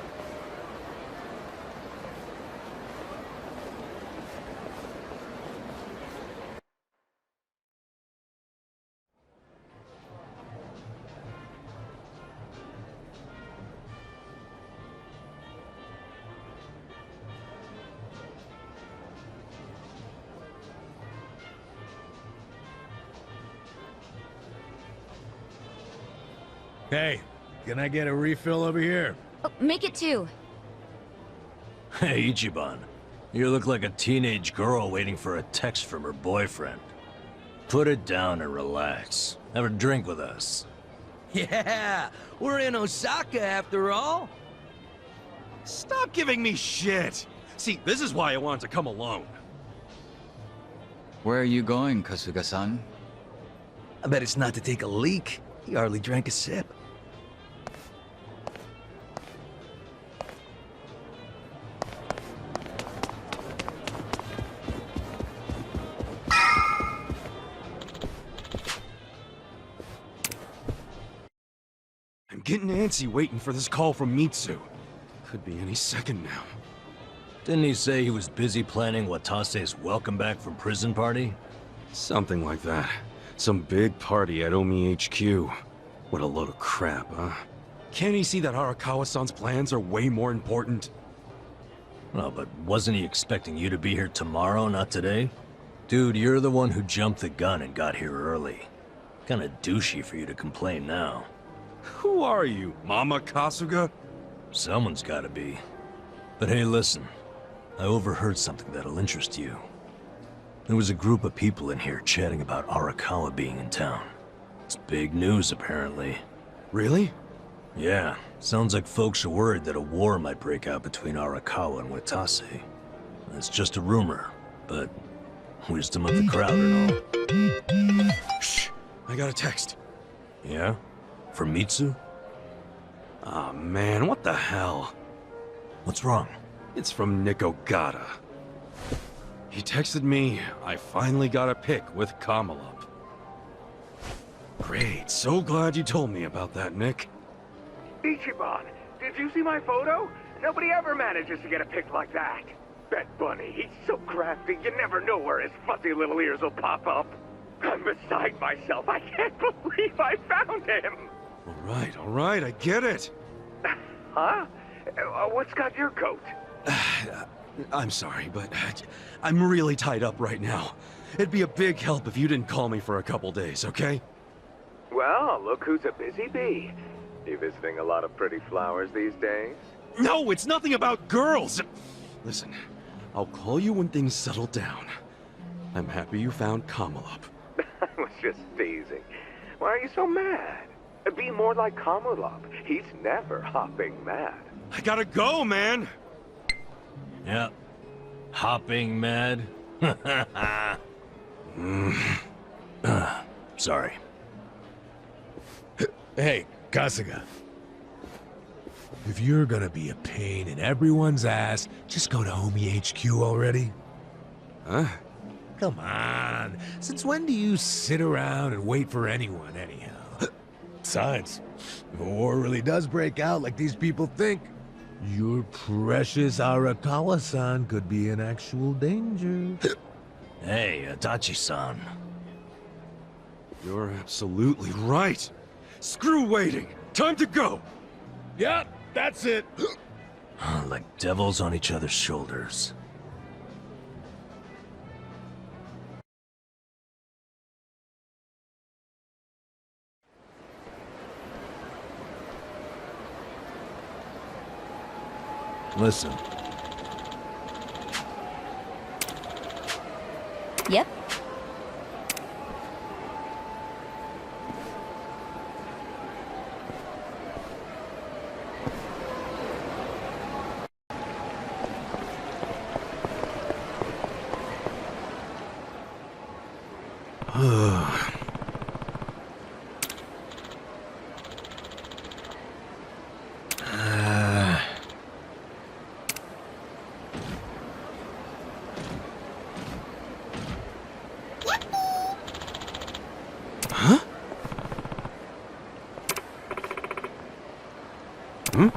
Hey, can I get a refill over here? Oh, make it 2. Hey, Ichiban. You look like a teenage girl waiting for a text from her boyfriend. Put it down and relax. Have a drink with us. Yeah, we're in Osaka after all. Stop giving me shit! See, this is why I wanted to come alone. Where are you going, Kasuga-san? I bet it's not to take a leak. He hardly drank a sip. I'm getting antsy waiting for this call from Mitsu. Could be any second now. Didn't he say he was busy planning Watase's welcome back from prison party? Something like that. Some big party at Omi HQ. What a load of crap, huh? Can't he see that Arakawa-san's plans are way more important? Well, but wasn't he expecting you to be here tomorrow, not today? Dude, you're the one who jumped the gun and got here early. Kinda douchey for you to complain now. Who are you, Mama Kasuga? Someone's gotta be. But hey, listen. I overheard something that'll interest you. There was a group of people in here chatting about Arakawa being in town. It's big news, apparently. Really? Yeah. Sounds like folks are worried that a war might break out between Arakawa and Watase. It's just a rumor, but wisdom of the crowd and all. Shh! I got a text. Yeah? From Mitsu? Aw, man, what the hell? What's wrong? It's from Nick Ogata. He texted me, I finally got a pic with Kamalop. Great, so glad you told me about that, Nick. Ichiban, did you see my photo? Nobody ever manages to get a pic like that. Bet Bunny, he's so crafty, you never know where his fuzzy little ears will pop up. I'm beside myself, I can't believe I found him! All right, I get it. Huh? What's got your coat? I'm sorry, but I'm really tied up right now. It'd be a big help if you didn't call me for a couple days, okay? Well, look who's a busy bee. You visiting a lot of pretty flowers these days? No, it's nothing about girls! Listen, I'll call you when things settle down. I'm happy you found Kamalop. I was just teasing. Why are you so mad? Be more like Kamulop. He's never hopping mad. I gotta go, man! Yep. Hopping mad? Sorry. Hey, Kasuga. If you're gonna be a pain in everyone's ass, just go to Omi HQ already. Huh? Come on. Since when do you sit around and wait for anyone, anyhow? Besides, if a war really does break out like these people think, your precious Arakawa-san could be in actual danger. Hey, Adachi-san. You're absolutely right. Screw waiting. Time to go. Yep, that's it. Like devils on each other's shoulders. Listen. Yep. Huh? Hmm?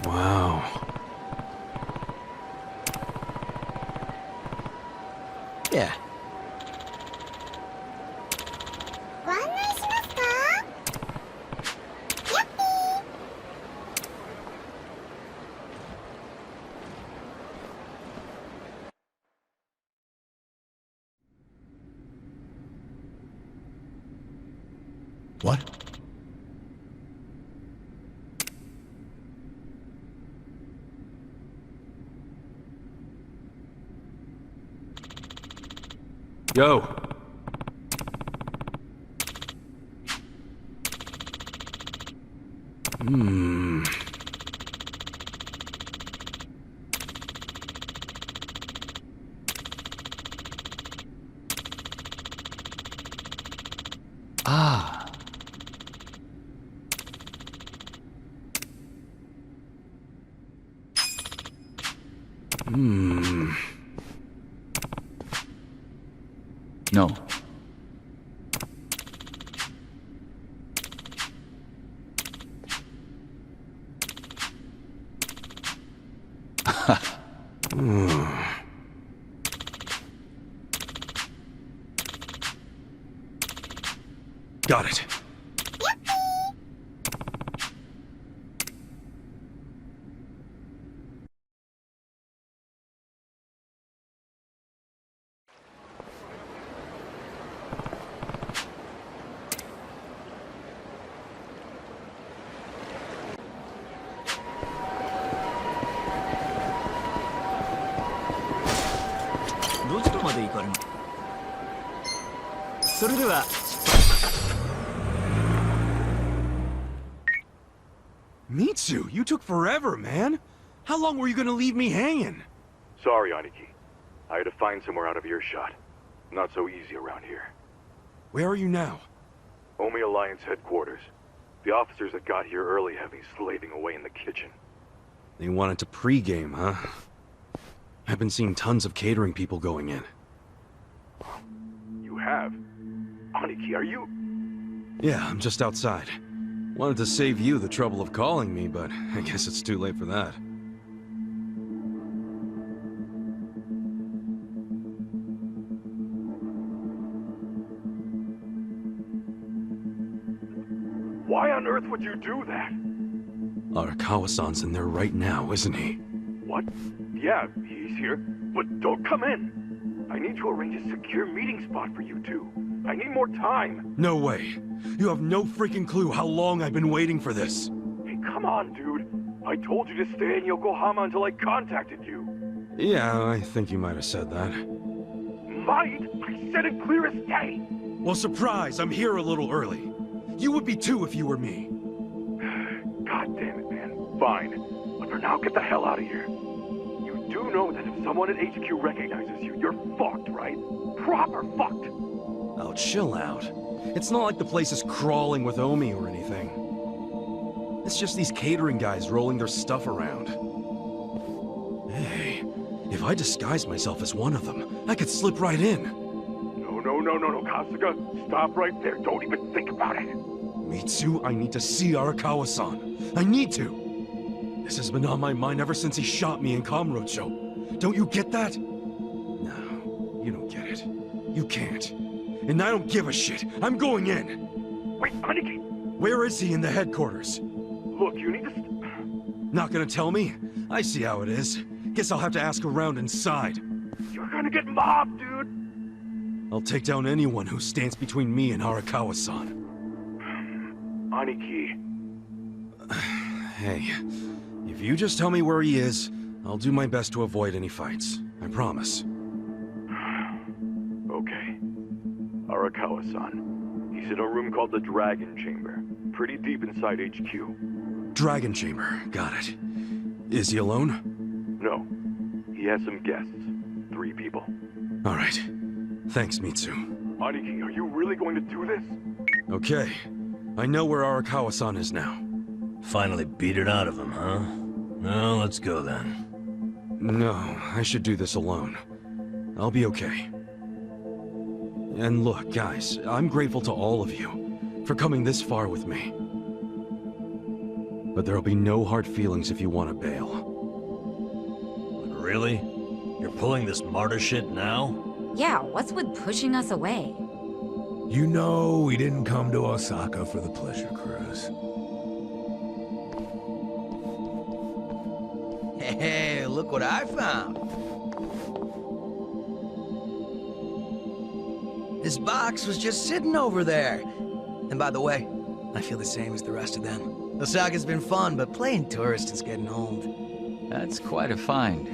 Wow. Yeah, What? Yo. Ah. No. Got it. Mitsu, you took forever, man. How long were you gonna leave me hanging? Sorry, Aniki. I had to find somewhere out of earshot. Not so easy around here. Where are you now? Omi Alliance headquarters. The officers that got here early have me slaving away in the kitchen. They wanted to pregame, huh? I've been seeing tons of catering people going in. You have? Aniki, are you... Yeah, I'm just outside. Wanted to save you the trouble of calling me, but I guess it's too late for that. Why on earth would you do that? Arakawa-san's in there right now, isn't he? What? Yeah, he's here. But don't come in. I need to arrange a secure meeting spot for you two. I need more time. No way. You have no freaking clue how long I've been waiting for this. Hey, come on, dude. I told you to stay in Yokohama until I contacted you. Yeah, I think you might have said that. Might? I said it clear as day. Well, surprise, I'm here a little early. You would be too if you were me. God damn it, man. Fine. But for now, get the hell out of here. You do know that if someone at HQ recognizes you, you're fucked, right? Proper fucked. Oh, chill out. It's not like the place is crawling with Omi or anything. It's just these catering guys rolling their stuff around. Hey, if I disguise myself as one of them, I could slip right in. No, Kasuga. Stop right there. Don't even think about it. Mitsu, I need to see Arakawa-san. I need to. This has been on my mind ever since he shot me in Kamurocho. Don't you get that? No, you don't get it. You can't. And I don't give a shit. I'm going in. Wait, Aniki! Where is he in the headquarters? Look, you need to... Not gonna tell me? I see how it is. Guess I'll have to ask around inside. You're gonna get mobbed, dude! I'll take down anyone who stands between me and Arakawa-san. Aniki. Hey, if you just tell me where he is, I'll do my best to avoid any fights. I promise. Okay. Arakawa-san. He's in a room called the Dragon Chamber. Pretty deep inside HQ. Dragon Chamber, got it. Is he alone? No. He has some guests. 3 people. All right. Thanks, Mitsu. Aniki, are you really going to do this? Okay. I know where Arakawa-san is now. Finally beat it out of him, huh? No, let's go then. No, I should do this alone. I'll be okay. And look, guys, I'm grateful to all of you for coming this far with me. But there'll be no hard feelings if you want to bail. Really? You're pulling this martyr shit now? Yeah, what's with pushing us away? You know we didn't come to Osaka for the pleasure cruise. Hey, look what I found. This box was just sitting over there. And by the way, I feel the same as the rest of them. The saga's been fun, but playing tourist is getting old. That's quite a find.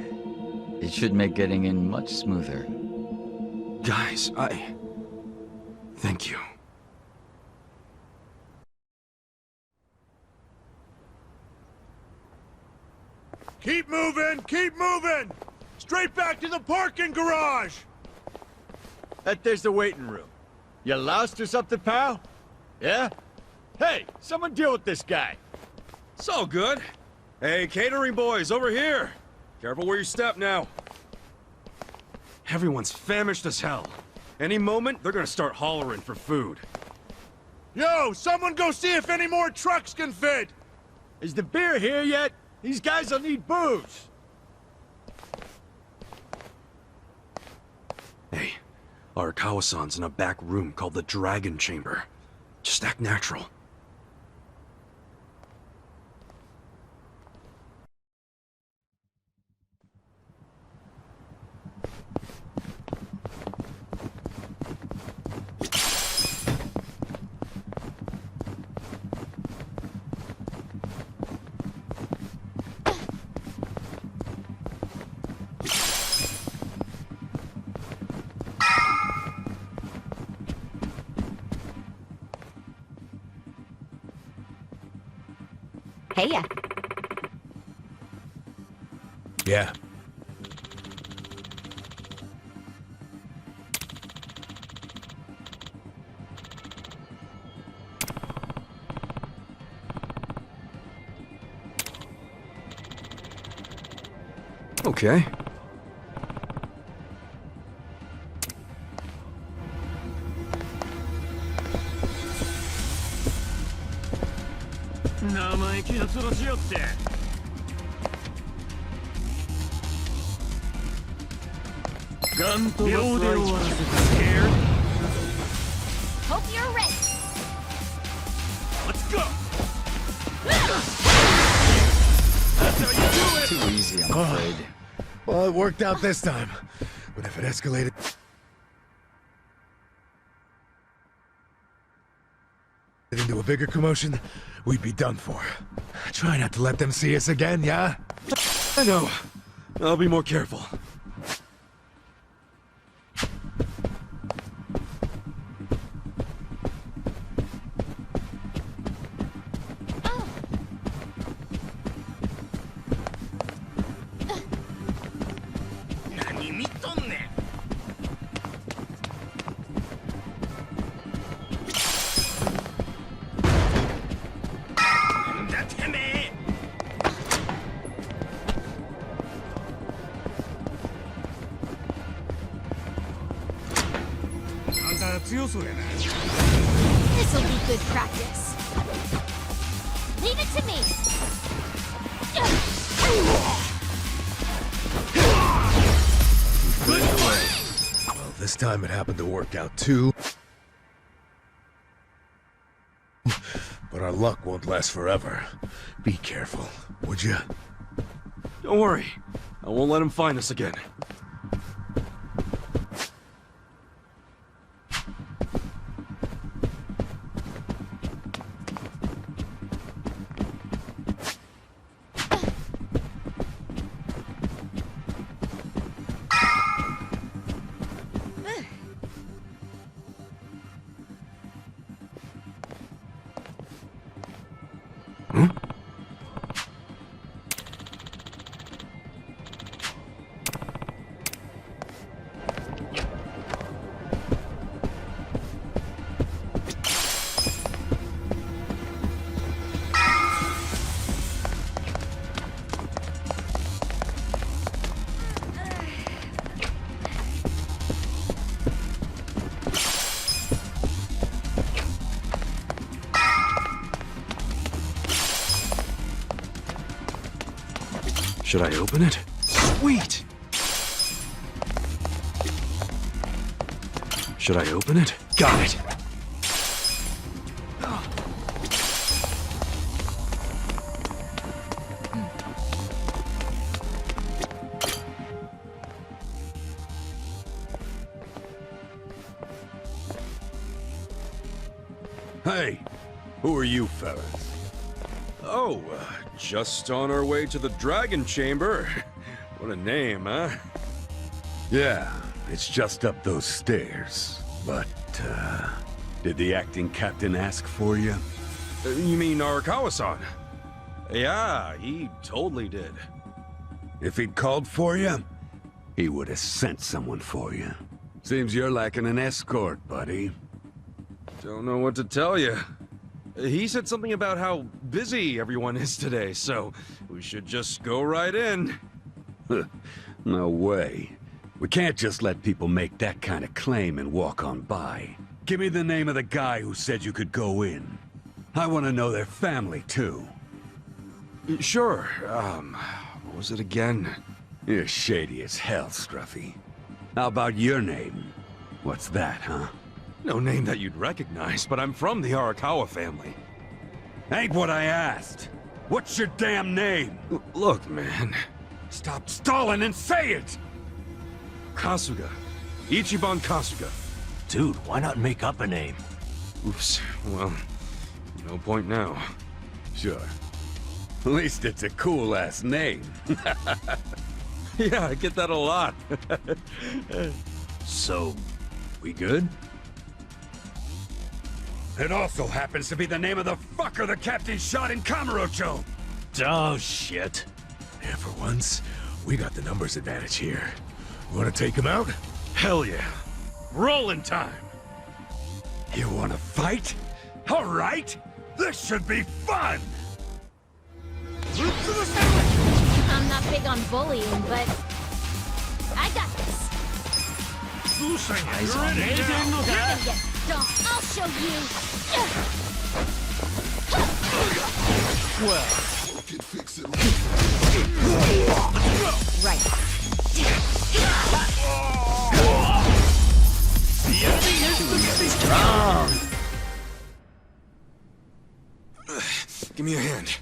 It should make getting in much smoother. Guys, thank you. Keep moving! Keep moving! Straight back to the parking garage! There's the waiting room. You lost or something, pal? Yeah? Hey, someone deal with this guy. It's all good. Hey, catering boys, over here. Careful where you step now. Everyone's famished as hell. Any moment, they're gonna start hollering for food. Yo, someone go see if any more trucks can fit! Is the beer here yet? These guys will need booze. Hey, Arakawa-san's in a back room called the Dragon Chamber. Just act natural. Heya. Yeah. Okay. Hope you're ready. Let's go! Too easy, I'm afraid. Well, it worked out this time. But if it escalated into a bigger commotion, we'd be done for. Try not to let them see us again, yeah? I know. I'll be more careful. This'll be good practice. Leave it to me. Well, this time it happened to work out too. But our luck won't last forever. Be careful, would you? Don't worry. I won't let him find us again. Should I open it? Sweet! Should I open it? Got it! Hey, Who are you fellas? Oh, just on our way to the Dragon Chamber. What a name, huh? Yeah, it's just up those stairs. But, did the acting captain ask for you? You mean Arakawa-san? Yeah, he totally did. If he'd called for you, he would have sent someone for you. Seems you're lacking an escort, buddy. Don't know what to tell you. He said something about how busy everyone is today, so we should just go right in. No way. We can't just let people make that kind of claim and walk on by. Give me the name of the guy who said you could go in. I want to know their family, too. Sure, what was it again? You're shady as hell, Scruffy. How about your name? What's that, huh? No name that you'd recognize, but I'm from the Arakawa family. Ain't what I asked. What's your damn name? Look, man. Stop stalling and say it! Kasuga. Ichiban Kasuga. Dude, why not make up a name? Oops. Well, no point now. Sure. At least it's a cool-ass name. Yeah, I get that a lot. So, we good? It also happens to be the name of the fucker the captain shot in Kamurocho! Oh, shit. Yeah, for once, we got the numbers advantage here. Wanna take him out? Hell yeah. Rolling time! You wanna fight? All right! This should be fun! I'm not big on bullying, but I got this. Eyes on me. You're gonna get dumped. I'll show you. Well, right. the enemy is strong. Give me a hand.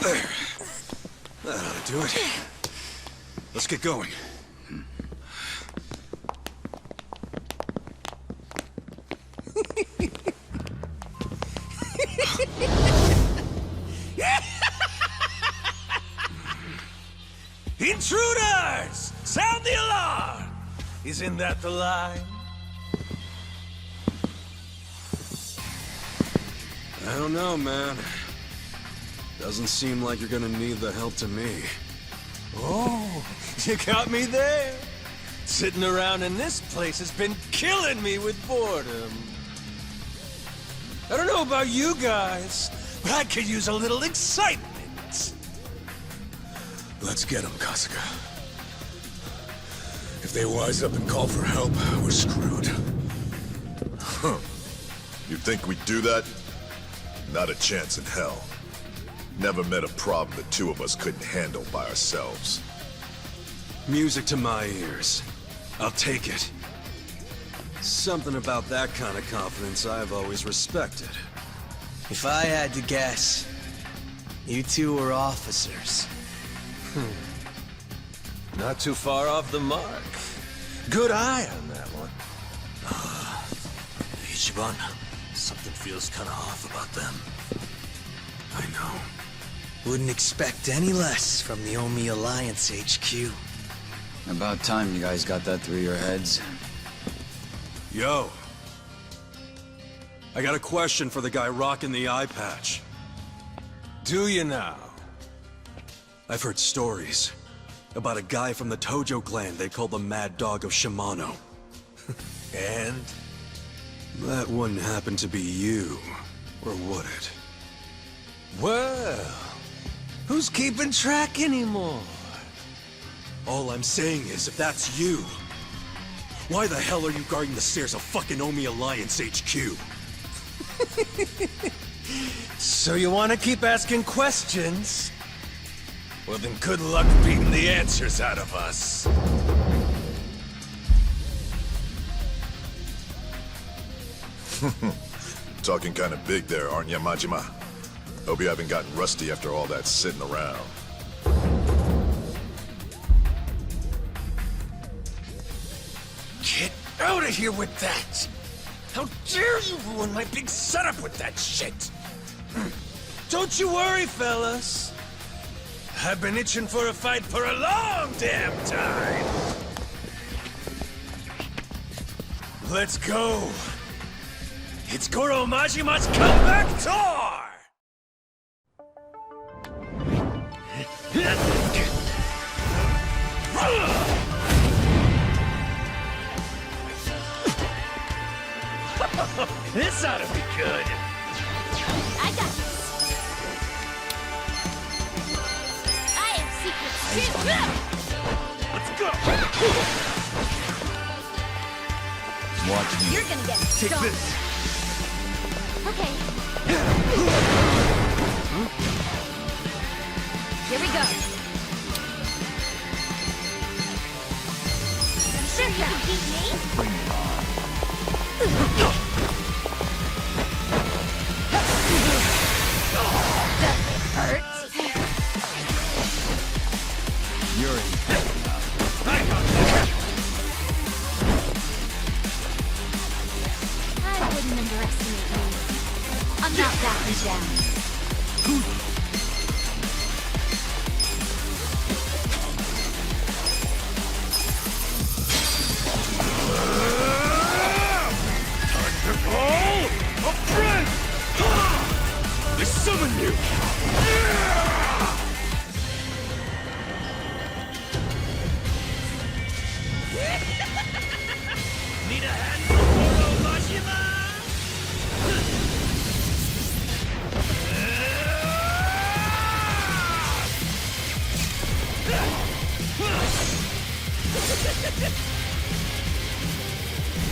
There. That ought to do it. Let's get going. Intruders! Sound the alarm! Isn't that the line? I don't know, man. Doesn't seem like you're gonna need the help to me. Oh, you got me there. Sitting around in this place has been killing me with boredom. I don't know about you guys, but I could use a little excitement. Let's get him, Kasuga. If they wise up and call for help, we're screwed. Huh. You think we'd do that? Not a chance in hell. Never met a problem the two of us couldn't handle by ourselves. Music to my ears. I'll take it. Something about that kind of confidence I've always respected. If I had to guess, you two were officers. Not too far off the mark. Good eye on that one. Ichiban, something feels kind of off about them. I know. Wouldn't expect any less from the Omi Alliance HQ. About time you guys got that through your heads. Yo. I got a question for the guy rocking the eye patch. Do you now? I've heard stories about a guy from the Tojo clan they call the Mad Dog of Shimano. And? That wouldn't happen to be you, or would it? Well, who's keeping track anymore? All I'm saying is, if that's you, why the hell are you guarding the stairs of fucking Omi Alliance HQ? So you want to keep asking questions? Well then good luck beating the answers out of us. Talking kind of big there, aren't you, Majima? Hope you haven't gotten rusty after all that sitting around. out of here with that! How dare you ruin my big setup with that shit! Don't you worry, fellas. I've been itching for a fight for a long damn time! Let's go! It's Goro Majima's comeback tour! This ought to be good! I got this! I have secrets too! Let's go! Watch me. You're gonna get Take stomped. this! Okay. Here we go. Sure you can beat me? Bring it on. Does it hurt? You're in. I wouldn't underestimate you. I'm not backing down. Thunderbolt! A friend! I summon you! Need a hand from Goro Majima?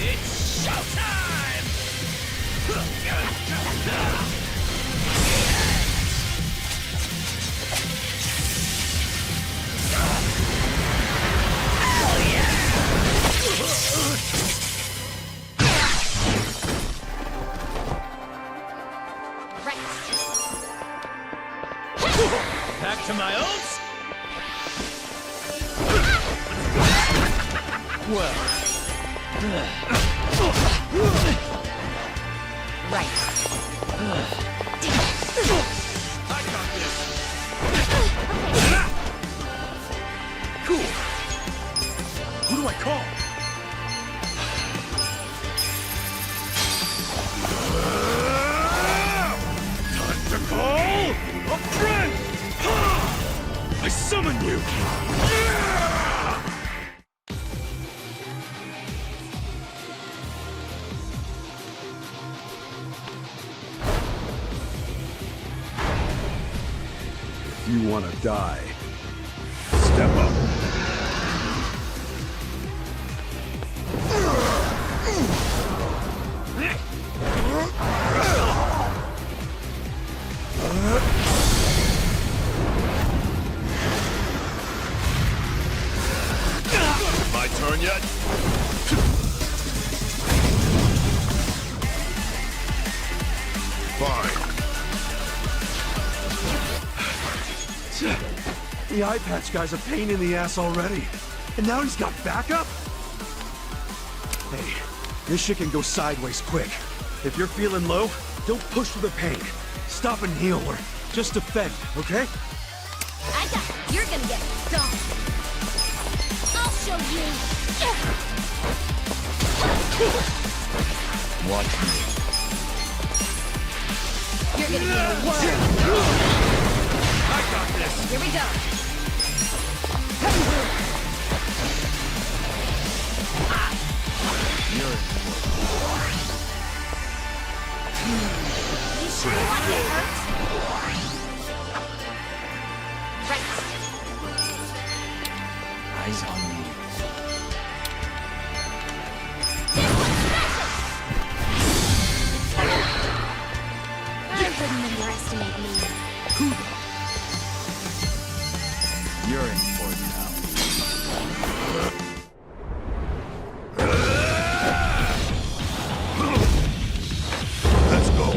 It's showtime! Right. Back to my ults? Well. Right. I got this! Cool. Who do I call? Thunderbolt! A friend! I summon you! If you want to die, step up. My turn yet? Fine. The eye patch guy's a pain in the ass already. And now he's got backup? Hey, this shit can go sideways quick. If you're feeling low, don't push through the pain. Stop and heal or just defend, okay? I got it. You're gonna get stomped. I'll show you. Watch me. You're gonna get a whirl. I got this! Here we go. You're in. You sure you want to get hurt? Right. Eyes on me. I wouldn't underestimate me. You're in for it now. Let's go.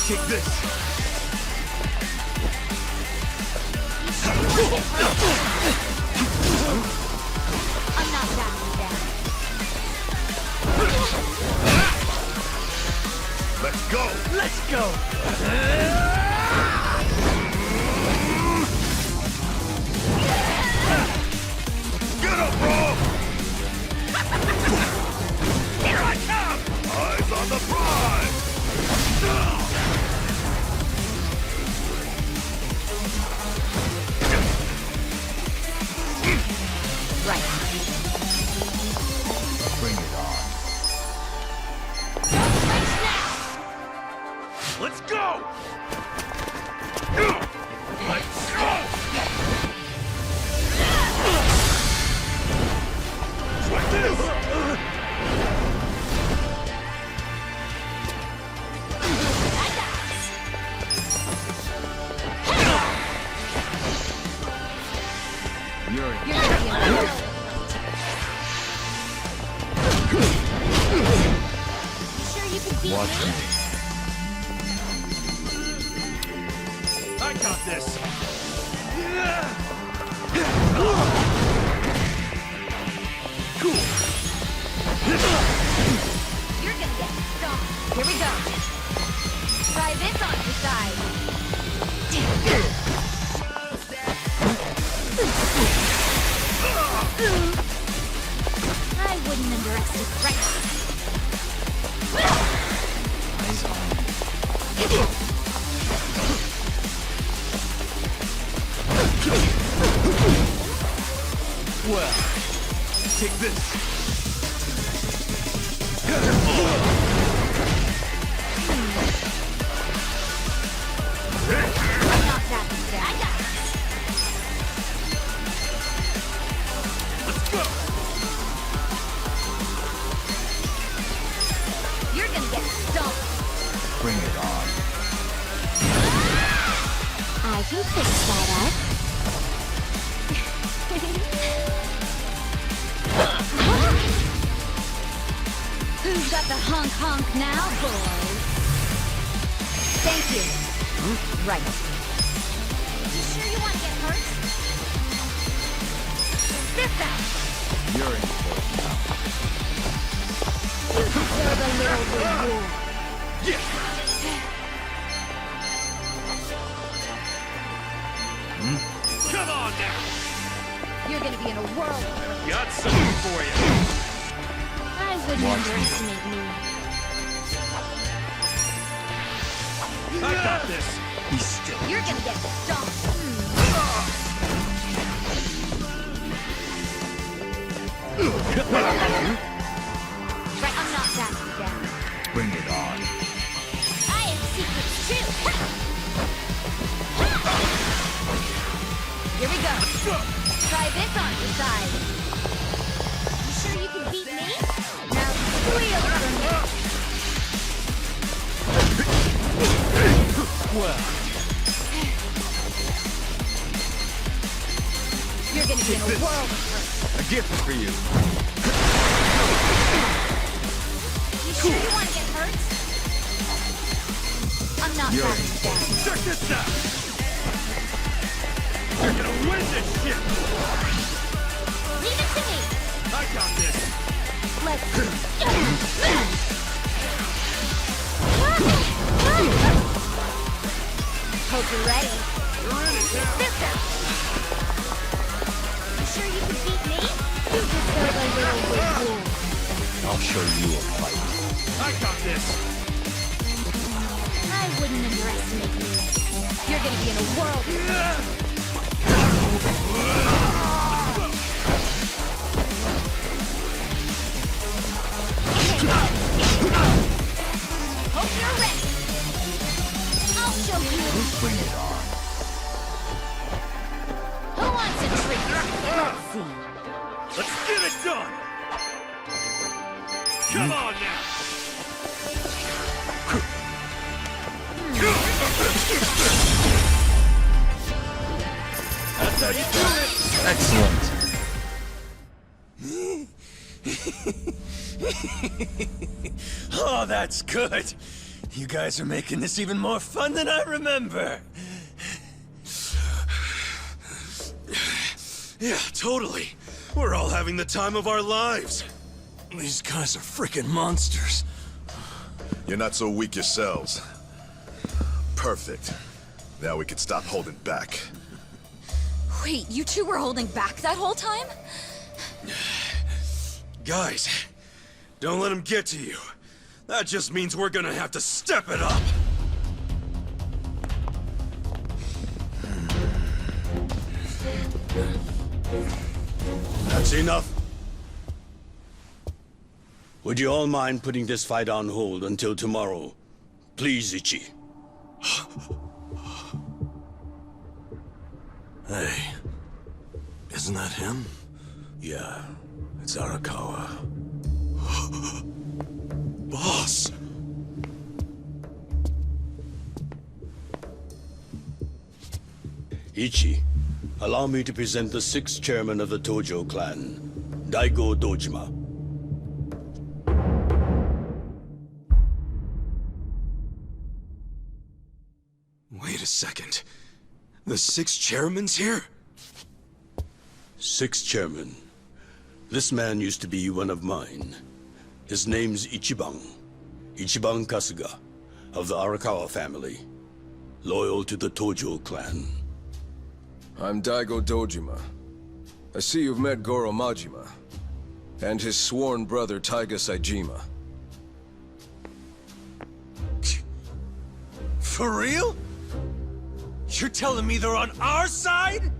Take this! I'm not backing down. Let's go! Let's go! Get up, bro! Here I come! Eyes on the prize! Right. Bring it on. Let's go! Let's go! Like this! You're You're gonna be a You sure you can beat Watch me? me. I got this! You're gonna get stomped. Here we go. Try this on your side. I wouldn't underestimate strength. eyes on me. Well, take this! I'm not backing down. I got this. Let's go! You're gonna get stomped. Bring it on. I can fix that up. Who's got the honk now, boys? Thank you. Right. You sure you want to get hurt? This out! You're in for it now. You deserve a little reward. Come on now! You're gonna be in a whirl. Got something for you! I wouldn't Watch me. underestimate me. I got this! Be still. You're gonna get stomped. Right, I'm not backing down. Bring it on. I have secrets too. Here we go. Try this on your side. You sure you can beat me? Now squeal for me. Well, You're gonna be in a whirl. a gift for you. You sure you want to get hurt? I'm not backing down. Check this out! You're gonna win this shit! Leave it to me. I got this! Let's Hope you're ready. You're in it now! This out. You sure you can beat me? You deserve a little reward. I'll show you a fight. I got this! I wouldn't underestimate you. You're gonna be in a whirl. Hope you're ready. I'll show you. Bring it on. Who wants a treat? Let's see. Let's get it done! Come on now! That's how you do it! Excellent. Oh, that's good! You guys are making this even more fun than I remember. Yeah, totally. We're all having the time of our lives. These guys are freaking monsters. You're not so weak yourselves. Perfect. Now we can stop holding back. Wait, you two were holding back that whole time? Guys, don't let him get to you. That just means we're gonna have to step it up. That's enough. Would you all mind putting this fight on hold until tomorrow? Please, Ichi. Hey, isn't that him? Yeah, it's Arakawa. Boss! Ichi, allow me to present the 6th chairman of the Tojo clan, Daigo Dojima. Wait a second. The 6 chairman's here? 6th chairman. This man used to be one of mine. His name's Ichiban Kasuga, of the Arakawa family, loyal to the Tojo clan. I'm Daigo Dojima. I see you've met Goro Majima, and his sworn brother Taiga Saejima. For real? You're telling me they're on our side?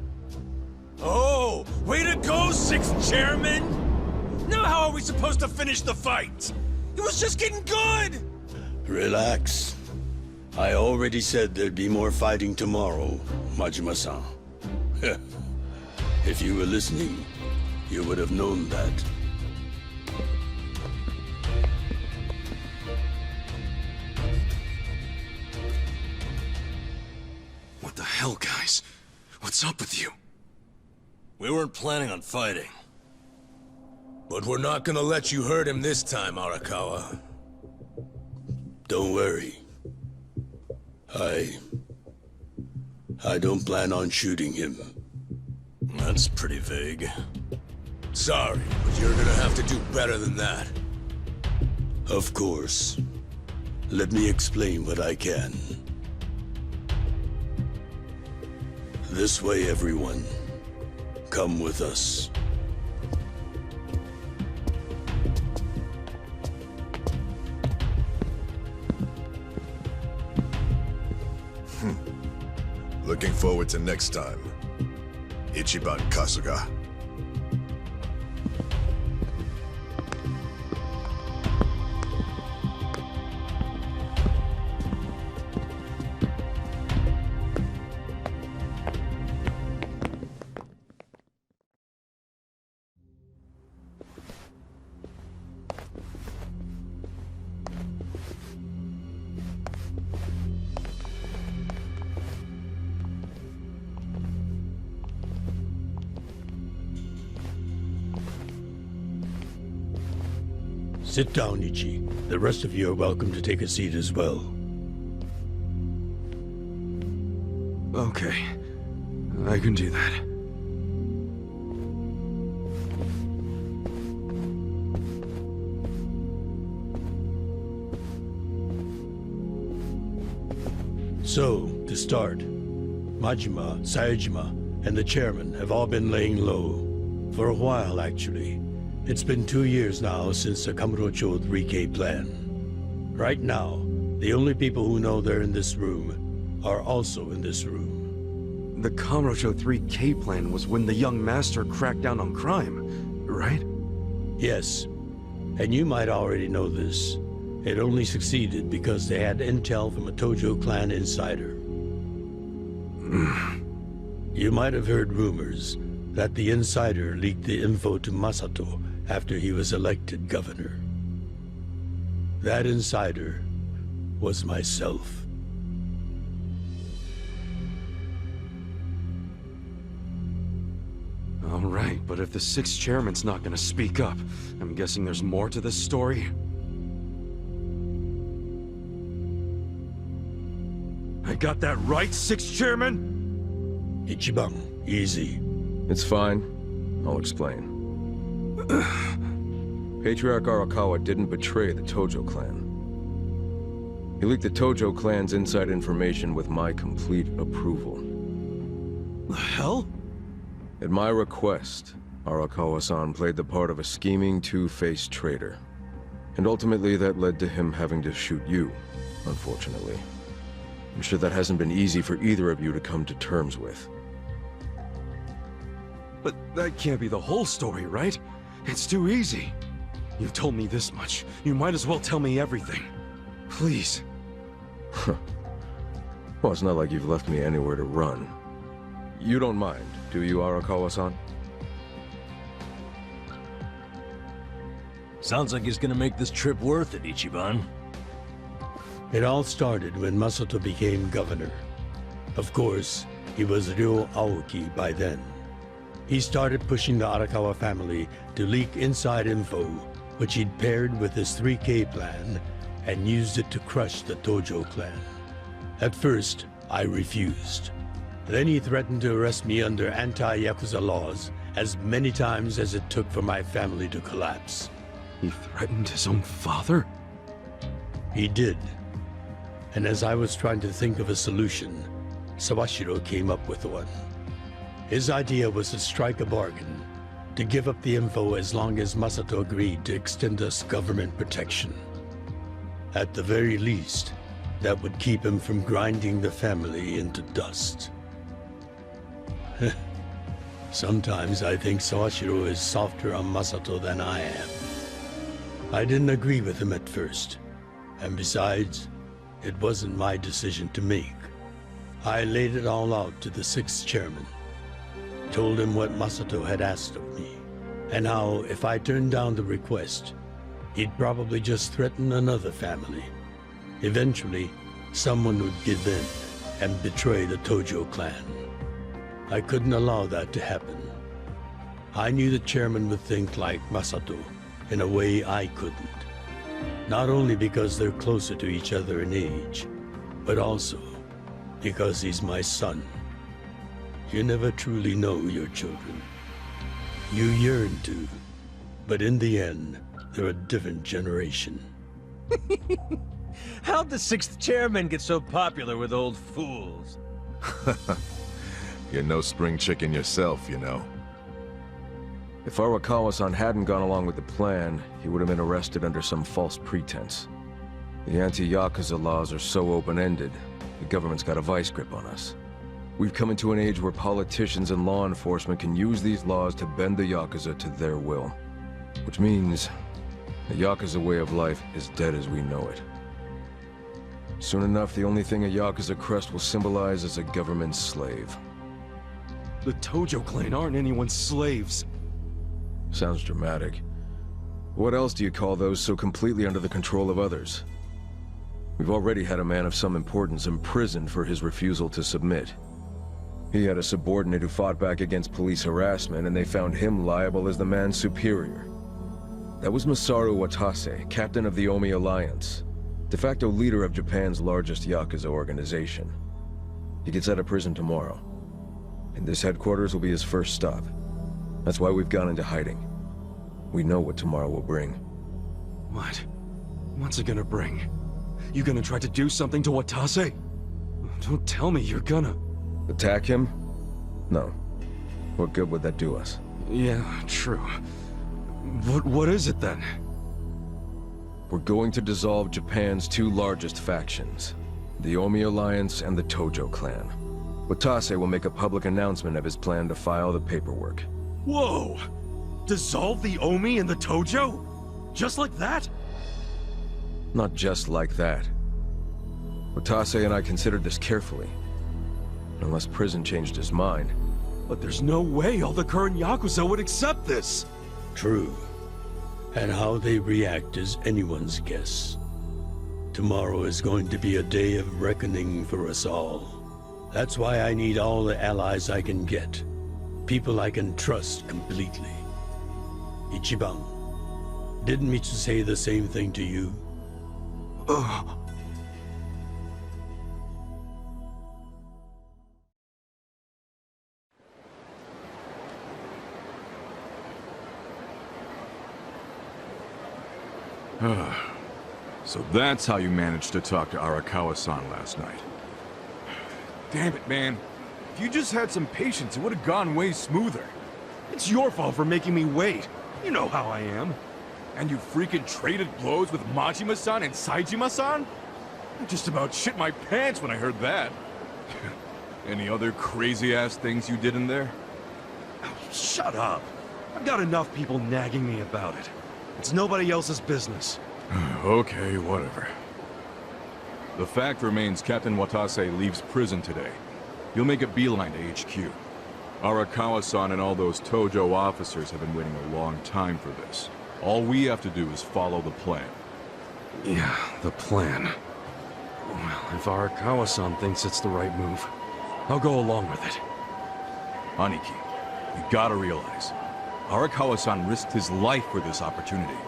Oh, way to go, 6th chairman! Now how are we supposed to finish the fight? It was just getting good! Relax. I already said there'd be more fighting tomorrow, Majima-san. If you were listening, you would have known that. What the hell, guys? What's up with you? We weren't planning on fighting. But we're not gonna let you hurt him this time, Arakawa. Don't worry. I don't plan on shooting him. That's pretty vague. Sorry, but you're gonna have to do better than that. Of course. Let me explain what I can. This way, everyone. Come with us. Looking forward to next time. Ichiban Kasuga. Sit down, Ichi. The rest of you are welcome to take a seat as well. Okay. I can do that. So, to start, Majima, Saejima, and the chairman have all been laying low. For a while, actually. It's been 2 years now since the Kamurocho 3K plan. Right now, the only people who know they're in this room are also in this room. The Kamurocho 3K plan was when the young master cracked down on crime, right? Yes, and you might already know this. It only succeeded because they had intel from a Tojo clan insider. You might have heard rumors that the insider leaked the info to Masato after he was elected governor. That insider was myself. All right, but if the 6th chairman's not gonna speak up, I'm guessing there's more to this story? got that right, Sixth Chairman? Ichiban, easy. It's fine. I'll explain. Patriarch Arakawa didn't betray the Tojo clan. He leaked the Tojo clan's inside information with my complete approval. The hell? At my request, Arakawa-san played the part of a scheming, two-faced traitor. And ultimately that led to him having to shoot you, unfortunately. I'm sure that hasn't been easy for either of you to come to terms with. But that can't be the whole story, right? It's too easy. You've told me this much. You might as well tell me everything. Please. Well, it's not like you've left me anywhere to run. You don't mind, do you, Arakawa-san? Sounds like he's gonna make this trip worth it, Ichiban. It all started when Masato became governor. Of course, he was Ryo Aoki by then. He started pushing the Arakawa family to leak inside info, which he'd paired with his 3K plan, and used it to crush the Tojo clan. At first, I refused. Then he threatened to arrest me under anti-Yakuza laws as many times as it took for my family to collapse. He threatened his own father? He did. And as I was trying to think of a solution, Sawashiro came up with one. His idea was to strike a bargain, to give up the info as long as Masato agreed to extend us government protection. At the very least, that would keep him from grinding the family into dust. Sometimes I think Sawashiro is softer on Masato than I am. I didn't agree with him at first, and besides, it wasn't my decision to make. I laid it all out to the 6th chairman, told him what Masato had asked of me, and how if I turned down the request, he'd probably just threaten another family. Eventually, someone would give in and betray the Tojo clan. I couldn't allow that to happen. I knew the chairman would think like Masato in a way I couldn't. Not only because they're closer to each other in age, but also because he's my son. You never truly know your children. You yearn to, but in the end, they're a different generation. How'd the 6th chairman get so popular with old fools? You're no spring chicken yourself, you know. If Arakawa-san hadn't gone along with the plan, he would have been arrested under some false pretense. The anti-Yakuza laws are so open-ended, the government's got a vice grip on us. We've come into an age where politicians and law enforcement can use these laws to bend the Yakuza to their will. Which means, the Yakuza way of life is dead as we know it. Soon enough, the only thing a Yakuza crest will symbolize is a government slave. The Tojo clan aren't anyone's slaves. Sounds dramatic. What else do you call those so completely under the control of others? We've already had a man of some importance imprisoned for his refusal to submit. He had a subordinate who fought back against police harassment, and they found him liable as the man's superior. That was Masaru Watase, captain of the Omi Alliance, de facto leader of Japan's largest Yakuza organization. He gets out of prison tomorrow, and this headquarters will be his first stop. That's why we've gone into hiding. We know what tomorrow will bring. What? What's it gonna bring? You gonna try to do something to Watase? Don't tell me you're gonna... Attack him? No. What good would that do us? Yeah, true. What is it then? We're going to dissolve Japan's two largest factions, the Omi Alliance and the Tojo clan. Watase will make a public announcement of his plan to file the paperwork. Whoa! Dissolve the Omi and the Tojo? Just like that? Not just like that. Watase and I considered this carefully. Unless prison changed his mind. But there's no way all the current Yakuza would accept this! True. And how they react is anyone's guess. Tomorrow is going to be a day of reckoning for us all. That's why I need all the allies I can get. People I can trust completely. Ichiban, didn't Mitsu say the same thing to you? So that's how you managed to talk to Arakawa-san last night. Damn it, man. If you just had some patience, it would have gone way smoother. It's your fault for making me wait. You know how I am. And you freaking traded blows with Majima-san and Saejima-san? I just about shit my pants when I heard that. Any other crazy-ass things you did in there? Oh, shut up. I've got enough people nagging me about it. It's nobody else's business. Okay, whatever. The fact remains Captain Watase leaves prison today. You'll make a beeline to HQ. Arakawa-san and all those Tojo officers have been waiting a long time for this. All we have to do is follow the plan. Yeah, the plan. Well, if Arakawa-san thinks it's the right move, I'll go along with it. Aniki, you gotta realize, Arakawa-san risked his life for this opportunity.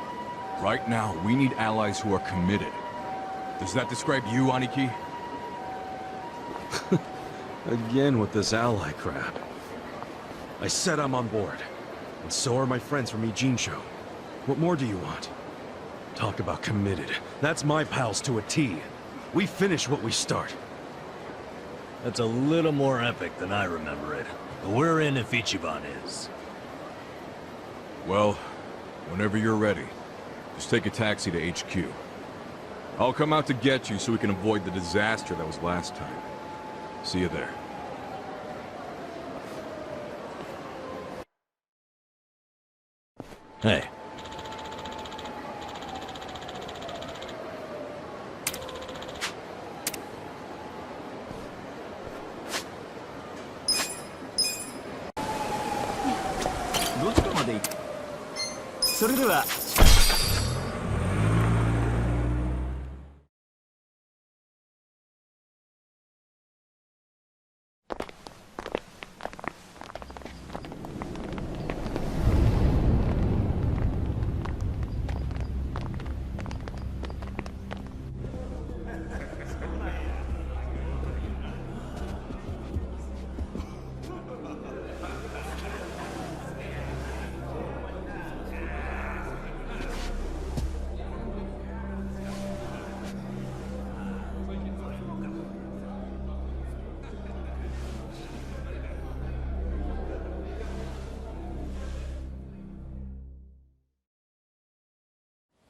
Right now, we need allies who are committed. Does that describe you, Aniki? Again with this ally crap. I said I'm on board. And so are my friends from Ijincho. What more do you want? Talk about committed. That's my pals to a T. We finish what we start. That's a little more epic than I remember it. But we're in if Ichiban is. Well, whenever you're ready, just take a taxi to HQ. I'll come out to get you so we can avoid the disaster that was last time. See you there. Hey.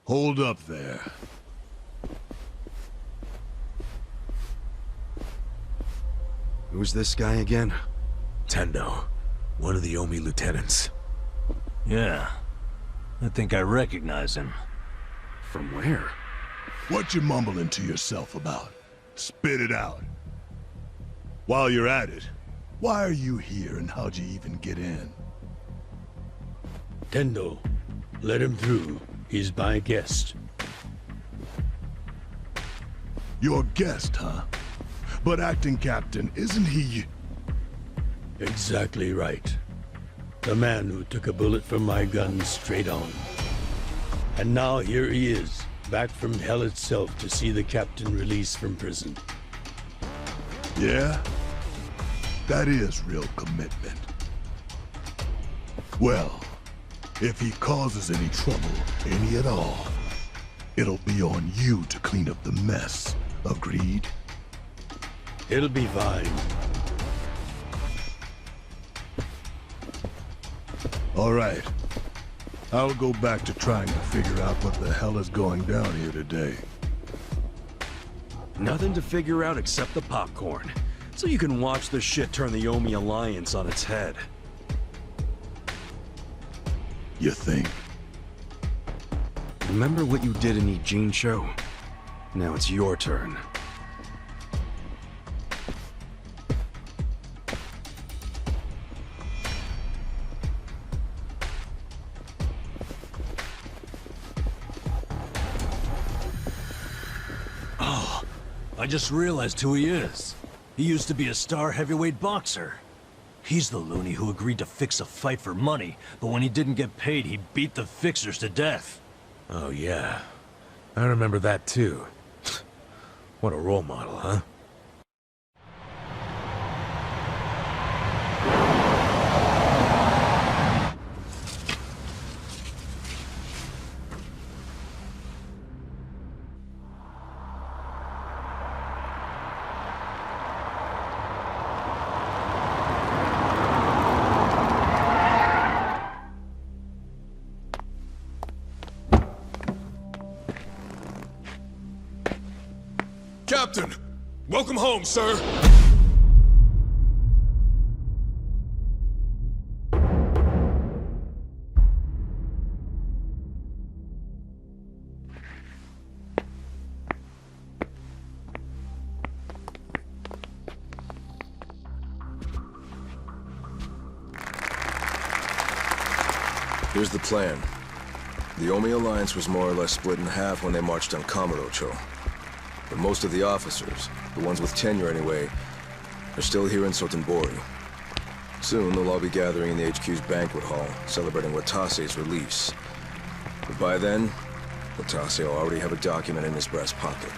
Hold up there. Who's this guy again? Tendo, one of the Omi lieutenants. Yeah. I think I recognize him. From where? What you mumbling to yourself about? Spit it out. While you're at it, why are you here and how'd you even get in? Tendo, let him through. He's my guest. Your guest, huh? But acting captain, isn't he... Exactly right. The man who took a bullet from my gun straight on. And now here he is, back from hell itself to see the captain released from prison. Yeah? That is real commitment. Well, if he causes any trouble, any at all, it'll be on you to clean up the mess. Agreed? It'll be fine. All right. I'll go back to trying to figure out what the hell is going down here today. Nothing to figure out except the popcorn. So you can watch the shit turn the Omi Alliance on its head. You think? Remember what you did in Ijincho? Now it's your turn. Oh, I just realized who he is. He used to be a star heavyweight boxer. He's the loony who agreed to fix a fight for money, but when he didn't get paid, he beat the fixers to death. Oh yeah, I remember that too. What a role model, huh? Captain! Welcome home, sir! Here's the plan. The Omi Alliance was more or less split in half when they marched on Kamurocho. But most of the officers, the ones with tenure anyway, are still here in Sotenbori. Soon they'll all be gathering in the HQ's banquet hall, celebrating Watase's release. But by then, Watase will already have a document in his breast pocket.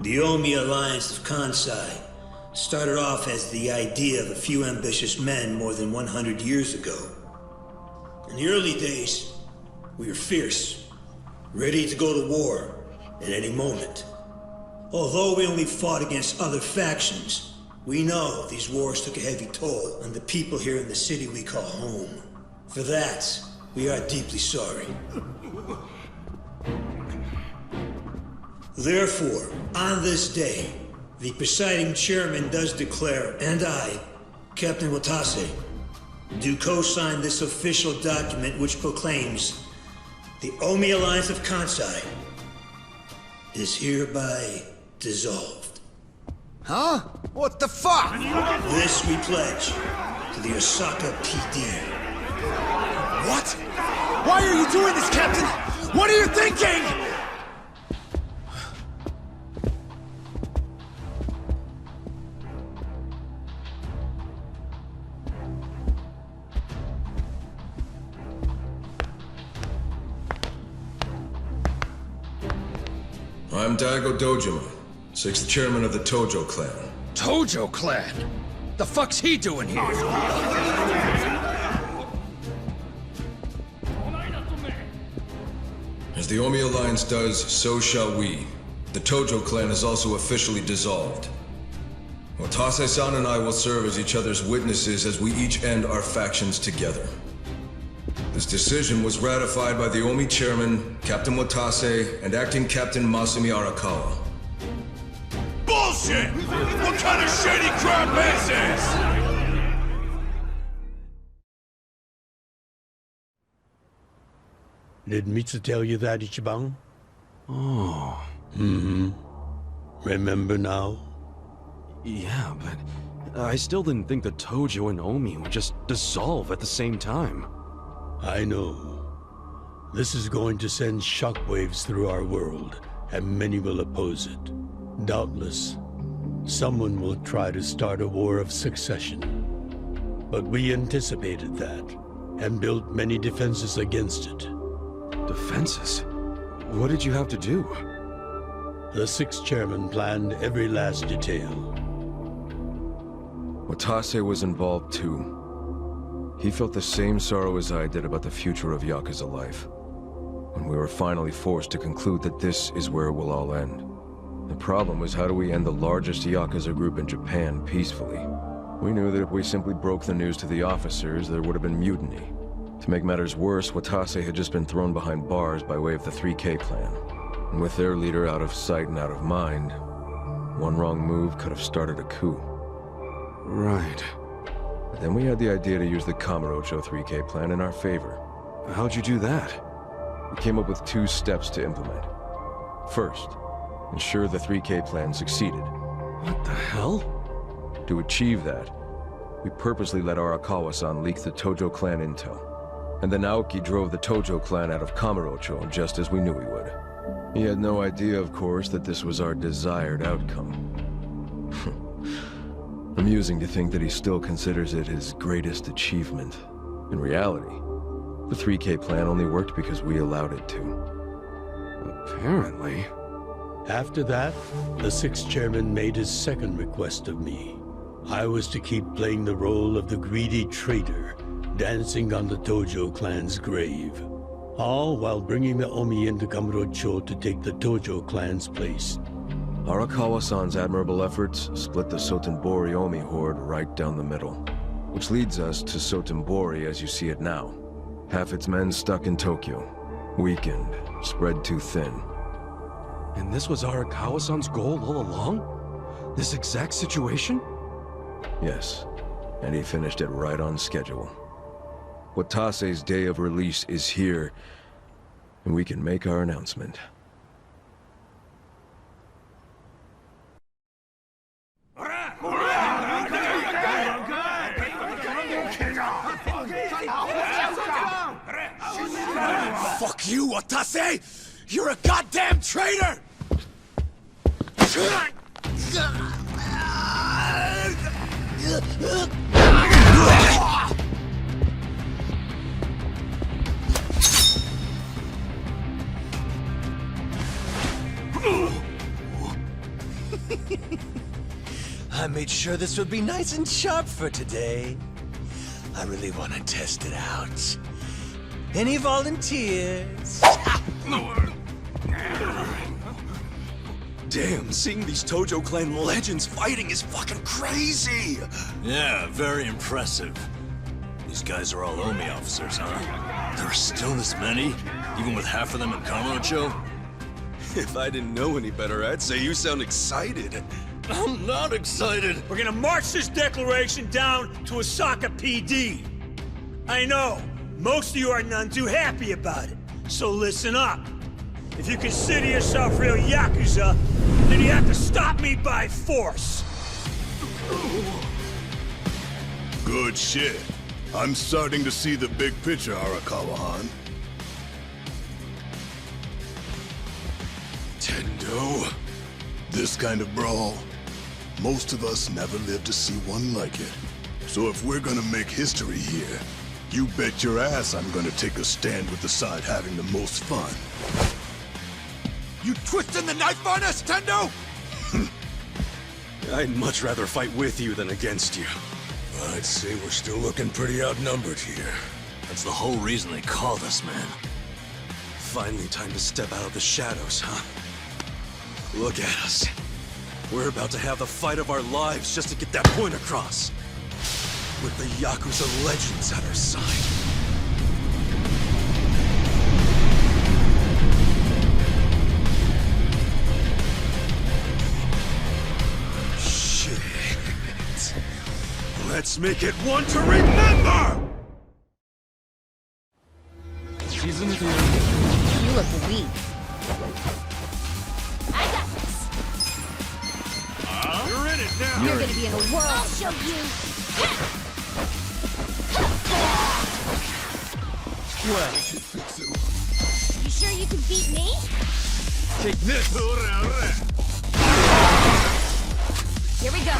The Omi Alliance of Kansai started off as the idea of a few ambitious men more than 100 years ago. In the early days, we were fierce, ready to go to war at any moment. Although we only fought against other factions, we know these wars took a heavy toll on the people here in the city we call home. For that, we are deeply sorry. Therefore, on this day, the presiding chairman does declare, and I, Captain Watase, do co-sign this official document which proclaims the Omi Alliance of Kansai is hereby dissolved. Huh? What the fuck? This we pledge to the Osaka PD. What? Why are you doing this, Captain? What are you thinking? I'm Daigo Dojima, 6th chairman of the Tojo clan. Tojo clan? The fuck's he doing here? As the Omi Alliance does, so shall we. The Tojo clan is also officially dissolved. Watase-san and I will serve as each other's witnesses as we each end our factions together. This decision was ratified by the Omi chairman, Captain Watase, and acting Captain Masumi Arakawa. Bullshit! What kind of shady crap is this? Did Mitsu tell you that, Ichiban? Oh. Mm-hmm. Remember now? Yeah, but I still didn't think the Tojo and Omi would just dissolve at the same time. I know. This is going to send shockwaves through our world, and many will oppose it. Doubtless, someone will try to start a war of succession. But we anticipated that, and built many defenses against it. Defenses? What did you have to do? The 6th chairman planned every last detail. Watase was involved too. He felt the same sorrow as I did about the future of Yakuza life. When we were finally forced to conclude that this is where it will all end. The problem was, how do we end the largest Yakuza group in Japan peacefully? We knew that if we simply broke the news to the officers, there would have been mutiny. To make matters worse, Watase had just been thrown behind bars by way of the 3K clan. And with their leader out of sight and out of mind, one wrong move could have started a coup. Right. Then we had the idea to use the Kamurocho 3K plan in our favor. How'd you do that? We came up with 2 steps to implement. First, ensure the 3K plan succeeded. What the hell? To achieve that, we purposely let Arakawa-san leak the Tojo clan intel. And then Aoki drove the Tojo clan out of Kamurocho just as we knew he would. He had no idea, of course, that this was our desired outcome. Amusing to think that he still considers it his greatest achievement. In reality, the 3K plan only worked because we allowed it to. Apparently. After that, the 6th chairman made his second request of me. I was to keep playing the role of the greedy traitor, dancing on the Tojo clan's grave. All while bringing the Omi into Kamurocho to take the Tojo clan's place. Arakawa-san's admirable efforts split the Sotenbori Omi horde right down the middle, which leads us to Sotenbori as you see it now. Half its men stuck in Tokyo. Weakened, spread too thin. And this was Arakawa-san's goal all along? This exact situation? Yes, and he finished it right on schedule. Watase's day of release is here, and we can make our announcement. Fuck you, Watase! You're a goddamn traitor! I made sure this would be nice and sharp for today. I really want to test it out. Any volunteers? Damn, seeing these Tojo clan legends fighting is fucking crazy! Yeah, very impressive. These guys are all Omi officers, huh? There are still this many? Even with half of them in Kamurocho? If I didn't know any better, I'd say you sound excited. I'm not excited! We're gonna march this declaration down to Osaka PD. I know, most of you are none too happy about it, so listen up. If you consider yourself real Yakuza, then you have to stop me by force. Good shit. I'm starting to see the big picture, Arakawa-han. Tendo. This kind of brawl, most of us never lived to see one like it. So if we're gonna make history here, you bet your ass I'm gonna take a stand with the side having the most fun. You twisting the knife on us, Tendo? I'd much rather fight with you than against you. I'd say we're still looking pretty outnumbered here. That's the whole reason they called us, man. Finally time to step out of the shadows, huh? Look at us. We're about to have the fight of our lives just to get that point across. With the Yakuza legends at our side. Let's make it one to remember! You look weak. I got this. You're in it now! You're gonna be in a whirl. I'll show you! Well, You sure you can beat me? take this! Here we go.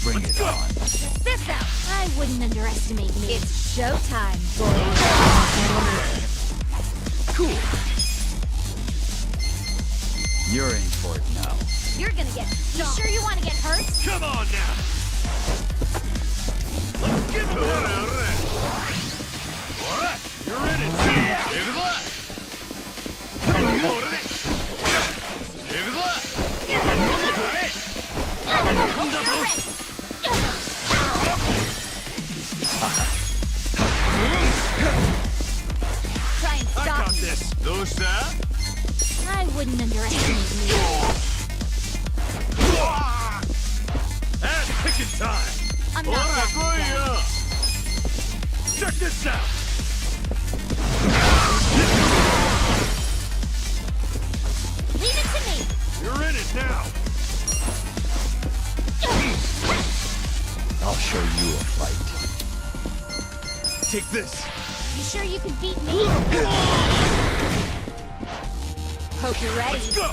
Bring it on. Check this out. I wouldn't underestimate me. It's showtime, boys. Cool. You're in for it now. You're gonna get stomped. You sure you want to get hurt? Come on now! Let's give him hell! Alright, you're in it! Give it up! Try and stop I got me. this! I wouldn't underestimate me. Ass picking time! I'm not backing down. Check this out! Leave it to me. You're in it now! I'll show you a fight. Take this! You sure you can beat me? Hope you're ready. Let's go!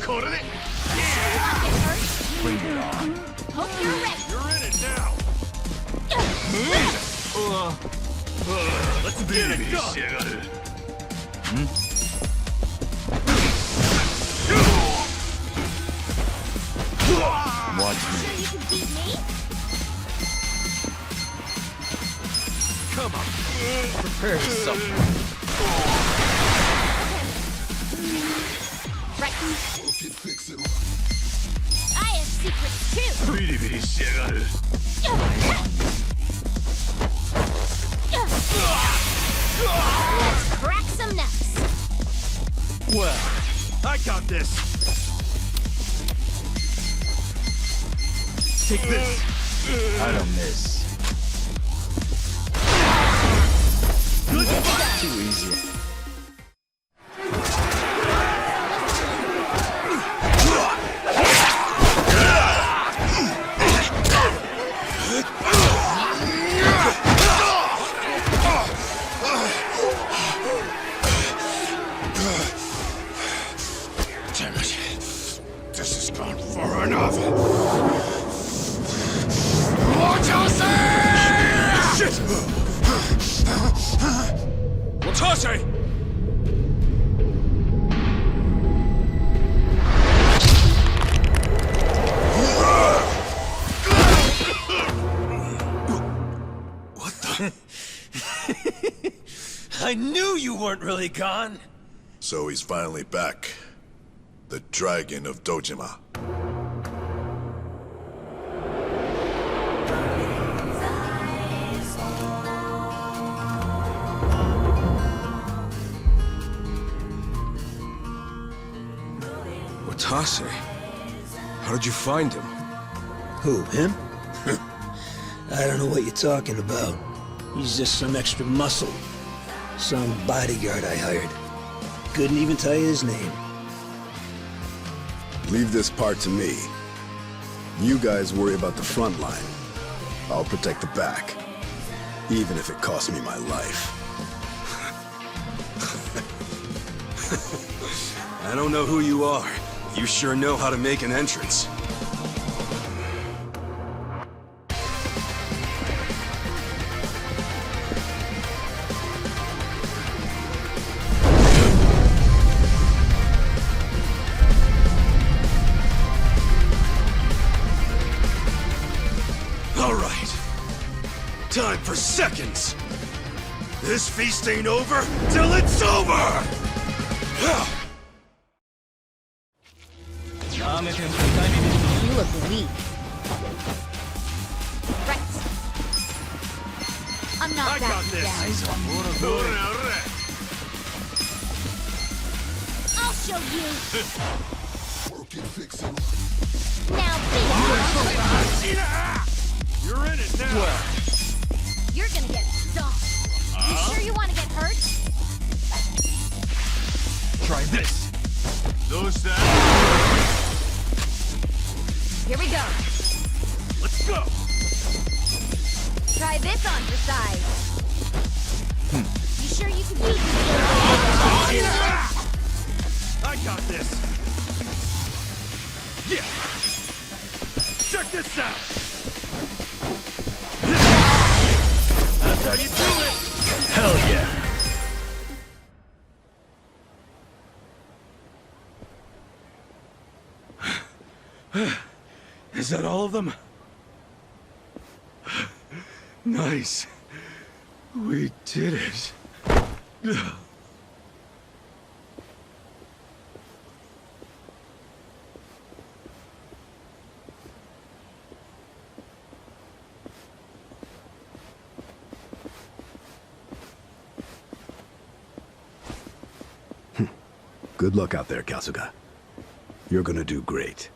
Caught it! You sure you won't get hurt? Bring it on. Hope you're ready. You're in it now! Let's get it done! Watch You me. sure you can beat me? Come on! Prepare yourself. Right. I have seen secrets too. Let's crack some nuts. Well, I got this. Take this. I don't miss. Good Too easy. Damn it. This has gone far enough. Shit! Watase! What the? I knew you weren't really gone. So he's finally back. The Dragon of Dojima. Watase? How did you find him? Who, him? I don't know what you're talking about. He's just some extra muscle. Some bodyguard I hired. Couldn't even tell you his name. Leave this part to me. You guys worry about the front line. I'll protect the back. Even if it costs me my life. I don't know who you are. You sure know how to make an entrance. All right. Time for seconds. This feast ain't over till it's over! You look weak. Right. I'm not backing down. I'll show you. Now be You're in it now! You're gonna get stomped. You sure you want to get hurt? Try this! Those that... Here we go. Let's go! Try this on for size. You sure you can beat me? I got this! Yeah! Check this out! That's how you do it! Hell yeah! Is that all of them? Nice. We did it. Good luck out there, Kasuga. You're gonna do great.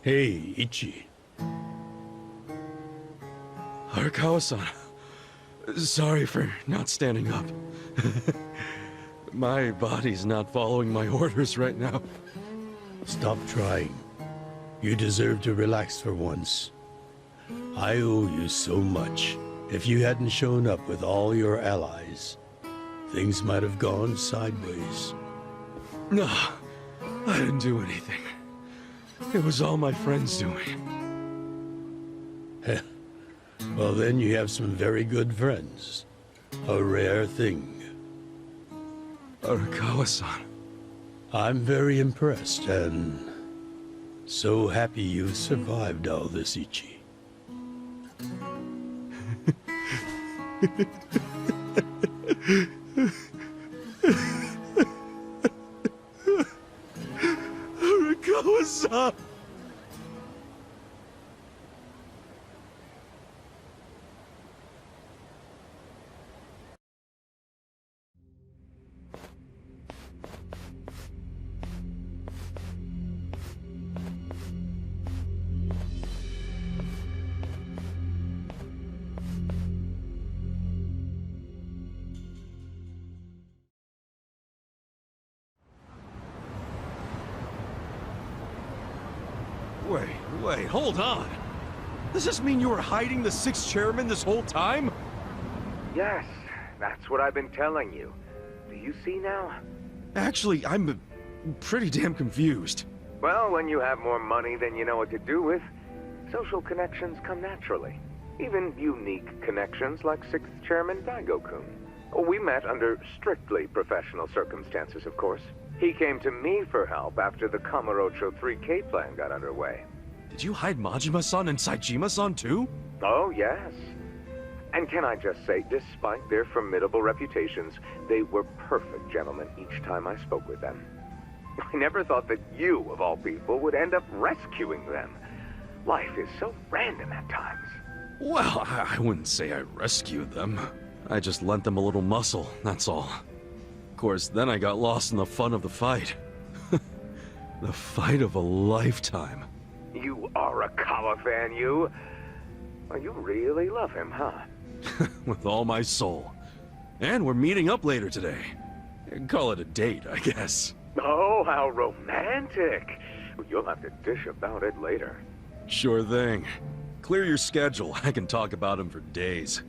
Hey, Ichi. Arakawa-san. Sorry for not standing up. My body's not following my orders right now. Stop trying. You deserve to relax for once. I owe you so much. If you hadn't shown up with all your allies, things might have gone sideways. No, I didn't do anything. It was all my friends doing. Well, then you have some very good friends. A rare thing. Arakawa-san. I'm very impressed and so happy you survived all this, Ichi. Arakawa-san! Wait, hold on! Does this mean you were hiding the 6th chairman this whole time? Yes, that's what I've been telling you. Do you see now? Actually, I'm pretty damn confused. Well, when you have more money than you know what to do with, social connections come naturally. Even unique connections like 6th Chairman Daigo-kun. We met under strictly professional circumstances, of course. He came to me for help after the Kamurocho 3K plan got underway. Did you hide Majima-san and Saejima-san too? Oh, yes. And can I just say, despite their formidable reputations, they were perfect gentlemen each time I spoke with them. I never thought that you, of all people, would end up rescuing them. Life is so random at times. Well, I wouldn't say I rescued them. I just lent them a little muscle, that's all. Of course, then I got lost in the fun of the fight. The fight of a lifetime. You are a Arakawa fan, you? Well, you really love him, huh? With all my soul. And we're meeting up later today. Call it a date, I guess. Oh, how romantic! You'll have to dish about it later. Sure thing. Clear your schedule. I can talk about him for days.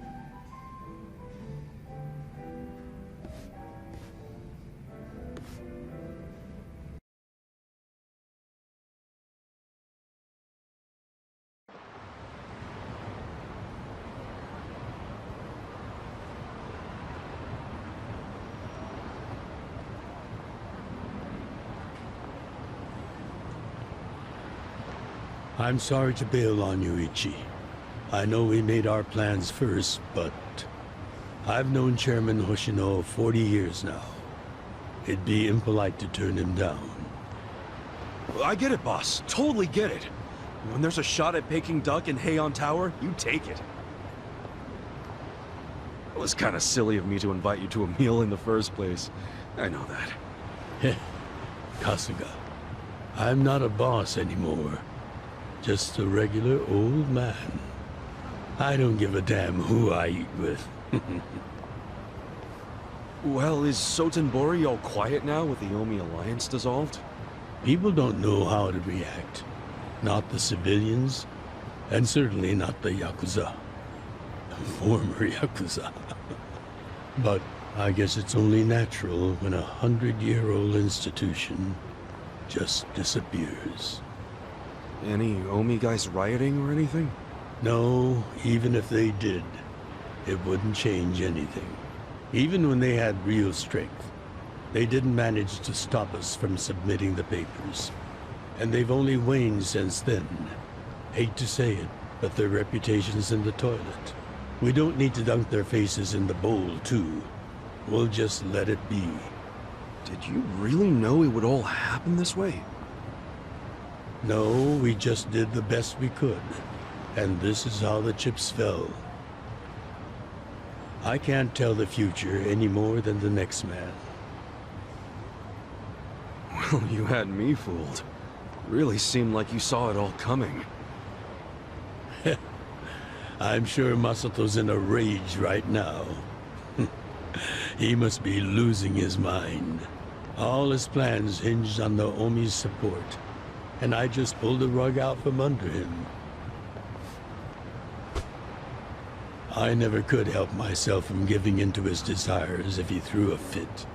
I'm sorry to bail on you, Ichi. I know we made our plans first, but I've known Chairman Hoshino 40 years now. It'd be impolite to turn him down. I get it, boss. Totally get it. When there's a shot at Peking Duck and Heian Tower, you take it. It was kind of silly of me to invite you to a meal in the first place. I know that. Kasuga, I'm not a boss anymore. Just a regular old man. I don't give a damn who I eat with. Well, is Sotenbori all quiet now with the Omi Alliance dissolved? People don't know how to react. Not the civilians, and certainly not the Yakuza. The former Yakuza. But I guess it's only natural when a 100-year-old institution just disappears. Any Omi guys rioting or anything? No, even if they did, it wouldn't change anything. Even when they had real strength, they didn't manage to stop us from submitting the papers. And they've only waned since then. Hate to say it, but their reputation's in the toilet. We don't need to dunk their faces in the bowl, too. We'll just let it be. Did you really know it would all happen this way? No, we just did the best we could. And this is how the chips fell. I can't tell the future any more than the next man. Well, you had me fooled. Really seemed like you saw it all coming. I'm sure Masato's in a rage right now. He must be losing his mind. All his plans hinged on the Omi's support. And I just pulled the rug out from under him. I never could help myself from giving in to his desires if he threw a fit.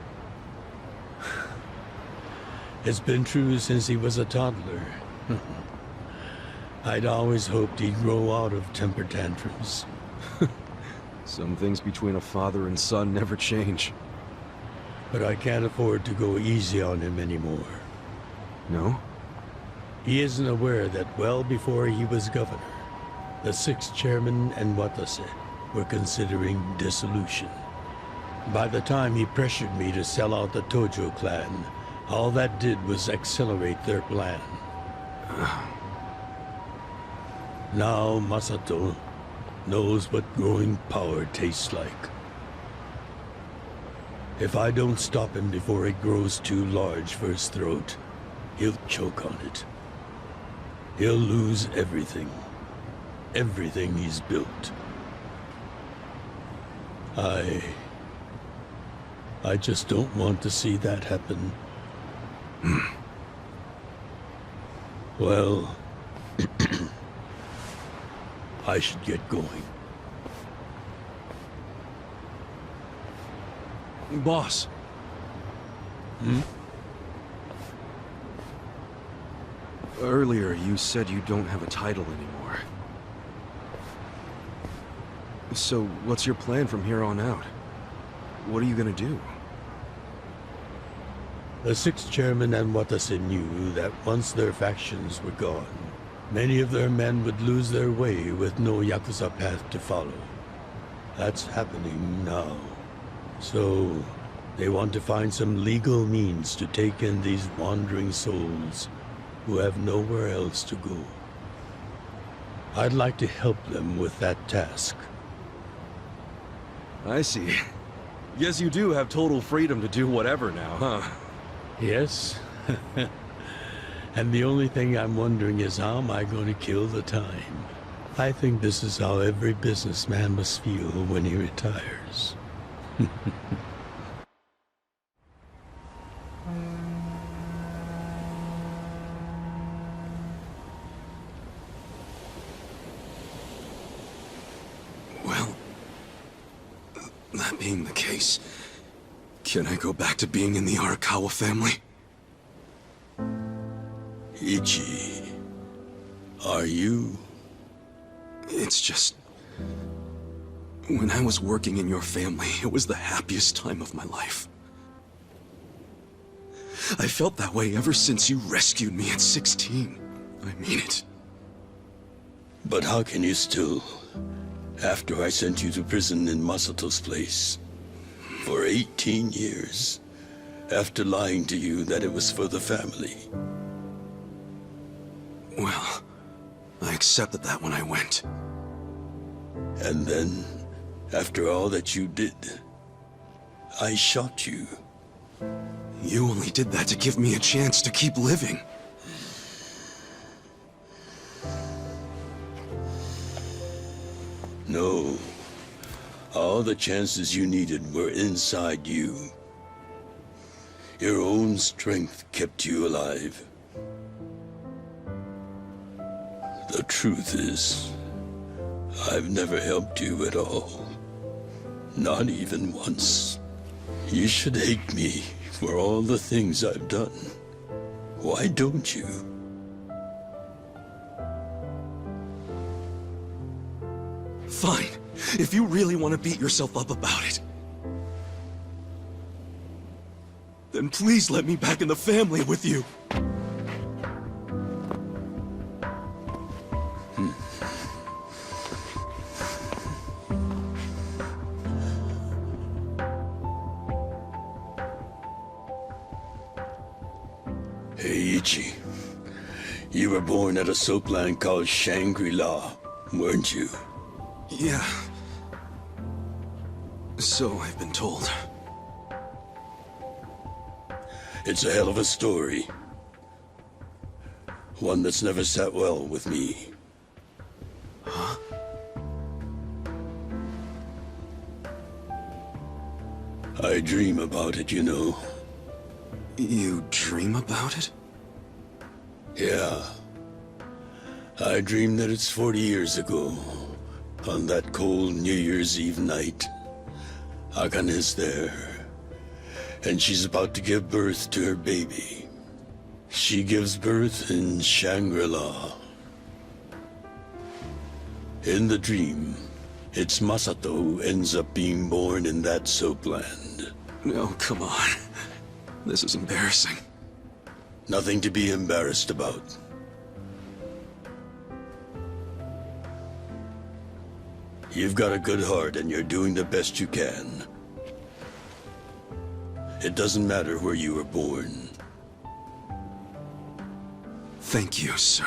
It's been true since he was a toddler. I'd always hoped he'd grow out of temper tantrums. Some things between a father and son never change. But I can't afford to go easy on him anymore. No? He isn't aware that well before he was governor, the 6th chairman and Watase were considering dissolution. By the time he pressured me to sell out the Tojo clan, all that did was accelerate their plan. Now Masato knows what growing power tastes like. If I don't stop him before it grows too large for his throat, he'll choke on it. He'll lose everything. Everything he's built. I just don't want to see that happen. Well, I should get going. Boss. Earlier, you said you don't have a title anymore. So, what's your plan from here on out? What are you gonna do? The sixth chairman and Watase knew that once their factions were gone, many of their men would lose their way with no Yakuza path to follow. That's happening now. So, they want to find some legal means to take in these wandering souls who have nowhere else to go. I'd like to help them with that task. I see. Guess you do have total freedom to do whatever now, huh? Yes. And the only thing I'm wondering is how am I going to kill the time? I think this is how every businessman must feel when he retires. Well, that being the case, can I go back to being in the Arakawa family? Ichi, are you? It's just... when I was working in your family, it was the happiest time of my life. I felt that way ever since you rescued me at 16. I mean it. But how can you still, after I sent you to prison in Masato's place, for 18 years, after lying to you that it was for the family? Well, I accepted that when I went. And then, after all that you did, I shot you. You only did that to give me a chance to keep living. No. All the chances you needed were inside you. Your own strength kept you alive. The truth is, I've never helped you at all. Not even once. You should hate me for all the things I've done. Why don't you? Fine. If you really want to beat yourself up about it, then please let me back in the family with you. Hey, Ichi. You were born at a soapland called Shangri-La, weren't you? Yeah. So I've been told. It's a hell of a story. One that's never sat well with me. Huh? I dream about it, you know. You dream about it? Yeah. I dream that it's 40 years ago, on that cold New Year's Eve night. Akane's there, and she's about to give birth to her baby. She gives birth in Shangri-La. In the dream, it's Masato who ends up being born in that soapland. No, come on. This is embarrassing. Nothing to be embarrassed about. You've got a good heart and you're doing the best you can. It doesn't matter where you were born. Thank you, sir.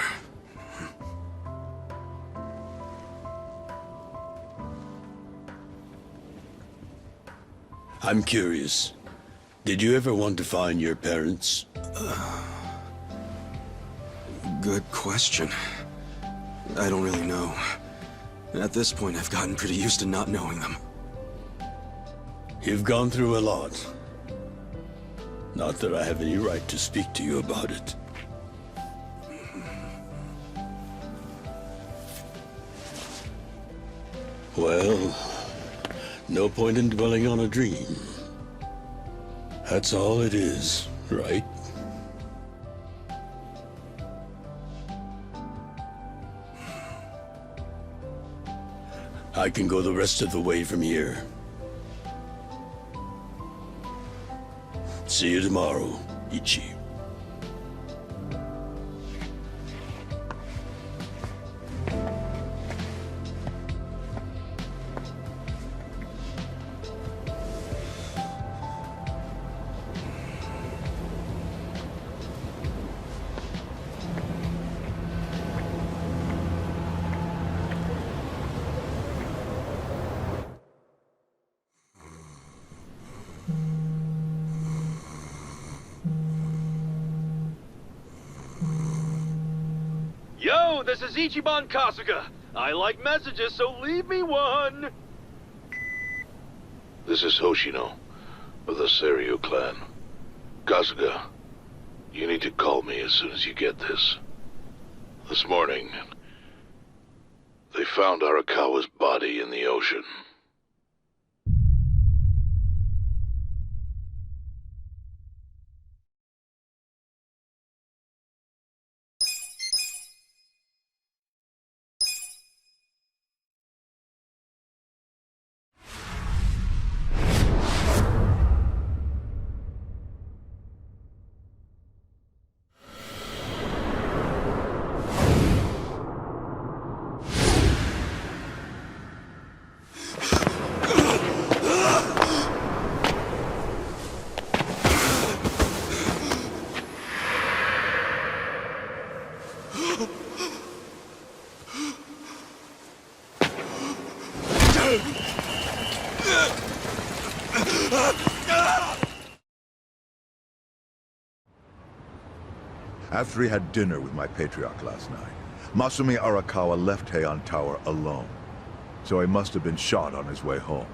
I'm curious. Did you ever want to find your parents? Good question. I don't really know. At this point, I've gotten pretty used to not knowing them. You've gone through a lot. Not that I have any right to speak to you about it. Well, no point in dwelling on a dream. That's all it is, right? I can go the rest of the way from here. See you tomorrow, Ichi. Yo, this is Ichiban Kasuga. I like messages, so leave me one. This is Hoshino, of the Seiryu clan. Kasuga, you need to call me as soon as you get this. This morning, they found Arakawa's body in the ocean. After he had dinner with my patriarch last night, Masumi Arakawa left Heian Tower alone. So he must have been shot on his way home.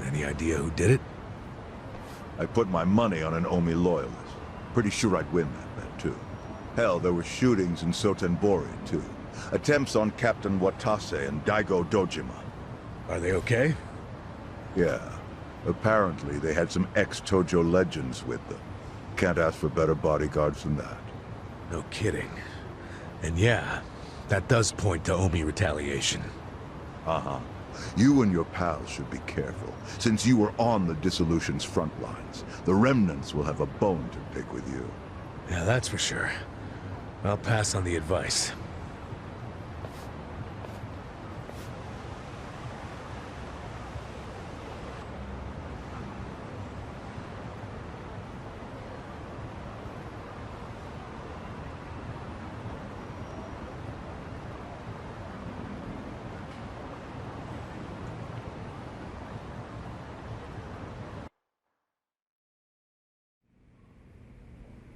Any idea who did it? I put my money on an Omi loyalist. Pretty sure I'd win that bet, too. Hell, there were shootings in Sotenbori, too. Attempts on Captain Watase and Daigo Dojima. Are they okay? Yeah. Apparently, they had some ex-Tojo legends with them. Can't ask for better bodyguards than that. No kidding. And yeah, that does point to Omi retaliation. Uh-huh. You and your pals should be careful, since you were on the dissolution's front lines. The remnants will have a bone to pick with you. Yeah, that's for sure. I'll pass on the advice.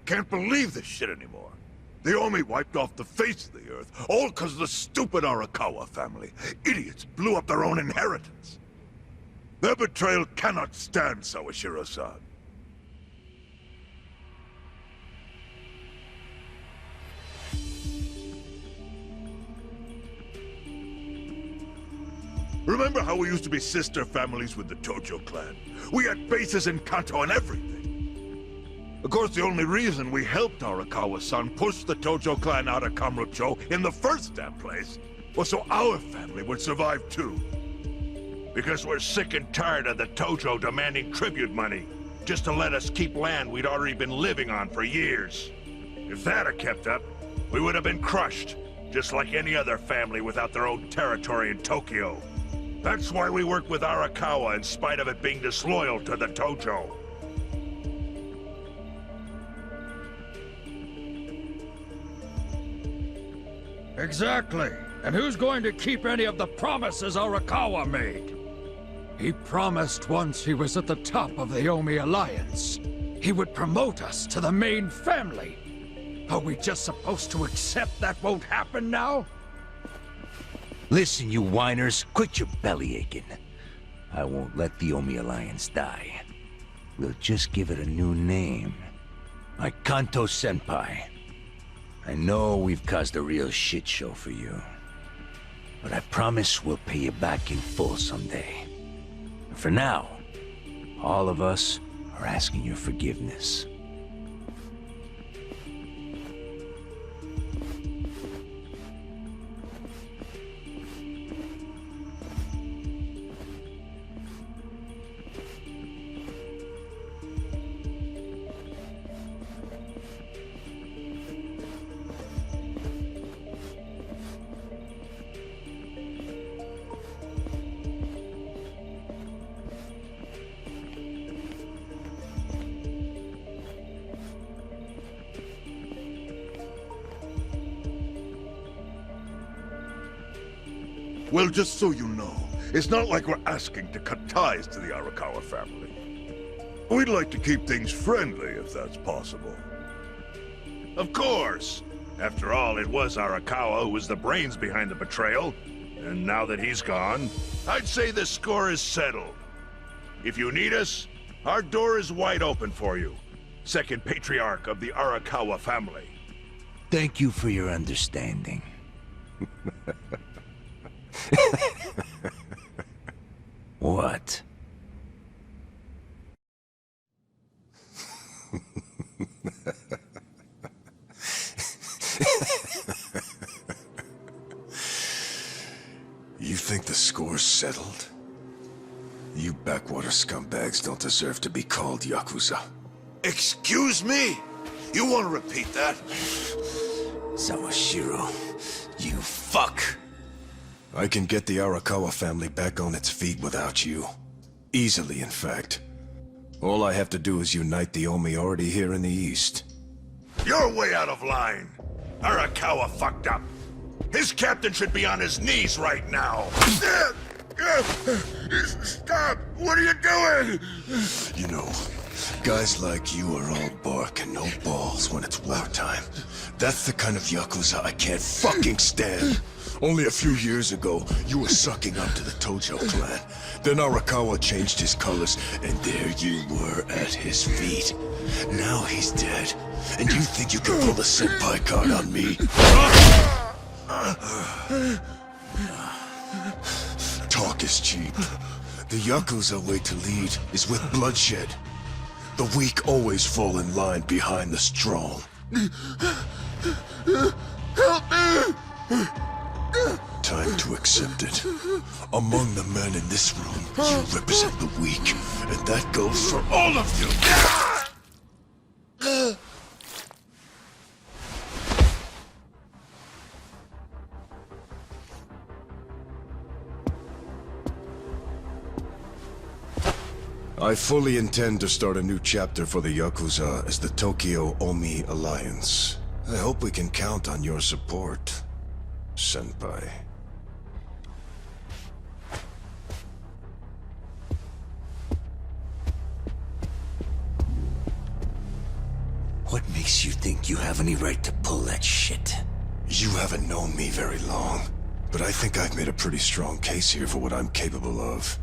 Can't believe this shit anymore. The Omi wiped off the face of the earth, all because of the stupid Arakawa family. Idiots blew up their own inheritance. Their betrayal cannot stand, Sawashiro-san. Remember how we used to be sister families with the Tojo clan? We had bases in Kanto and everything. Of course, the only reason we helped Arakawa-san push the Tojo clan out of Kamurocho in the first damn place was so our family would survive too. Because we're sick and tired of the Tojo demanding tribute money just to let us keep land we'd already been living on for years. If that had kept up, we would have been crushed, just like any other family without their own territory in Tokyo. That's why we work with Arakawa in spite of it being disloyal to the Tojo. Exactly. And who's going to keep any of the promises Arakawa made? He promised once he was at the top of the Omi Alliance, he would promote us to the main family. Are we just supposed to accept that won't happen now? Listen, you whiners, quit your belly aching. I won't let the Omi Alliance die. We'll just give it a new name. My Kanto-senpai. I know we've caused a real shit show for you. But I promise we'll pay you back in full someday. For now, all of us are asking your forgiveness. Well, just so you know, it's not like we're asking to cut ties to the Arakawa family. We'd like to keep things friendly, if that's possible. Of course! After all, it was Arakawa who was the brains behind the betrayal. And now that he's gone, I'd say the score is settled. If you need us, our door is wide open for you. Second patriarch of the Arakawa family. Thank you for your understanding. What? You think the score's settled? You backwater scumbags don't deserve to be called Yakuza. Excuse me? You want to repeat that? Sawashiro, you fuck! I can get the Arakawa family back on its feet without you. Easily, in fact. All I have to do is unite the Omi already here in the East. You're way out of line. Arakawa fucked up. His captain should be on his knees right now. Stop! What are you doing? You know, guys like you are all bark and no balls when it's wartime. That's the kind of Yakuza I can't fucking stand. Only a few years ago, you were sucking up to the Tojo clan. Then Arakawa changed his colors, and there you were at his feet. Now he's dead, and you think you can pull the senpai card on me? Talk is cheap. The Yakuza way to lead is with bloodshed. The weak always fall in line behind the strong. Help me! Time to accept it. Among the men in this room, you represent the weak, and that goes for all of you! I fully intend to start a new chapter for the Yakuza as the Tokyo Omi Alliance. I hope we can count on your support, senpai. What makes you think you have any right to pull that shit? You haven't known me very long, but I think I've made a pretty strong case here for what I'm capable of.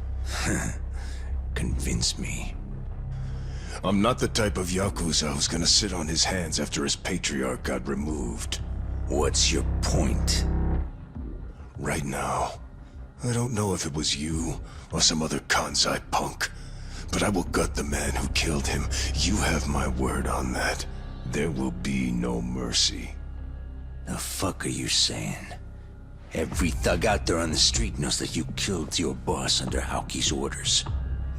Convince me. I'm not the type of Yakuza who's gonna sit on his hands after his patriarch got removed. What's your point? Right now, I don't know if it was you or some other Kansai punk, but I will gut the man who killed him. You have my word on that. There will be no mercy. The fuck are you saying? Every thug out there on the street knows that you killed your boss under Haoki's orders.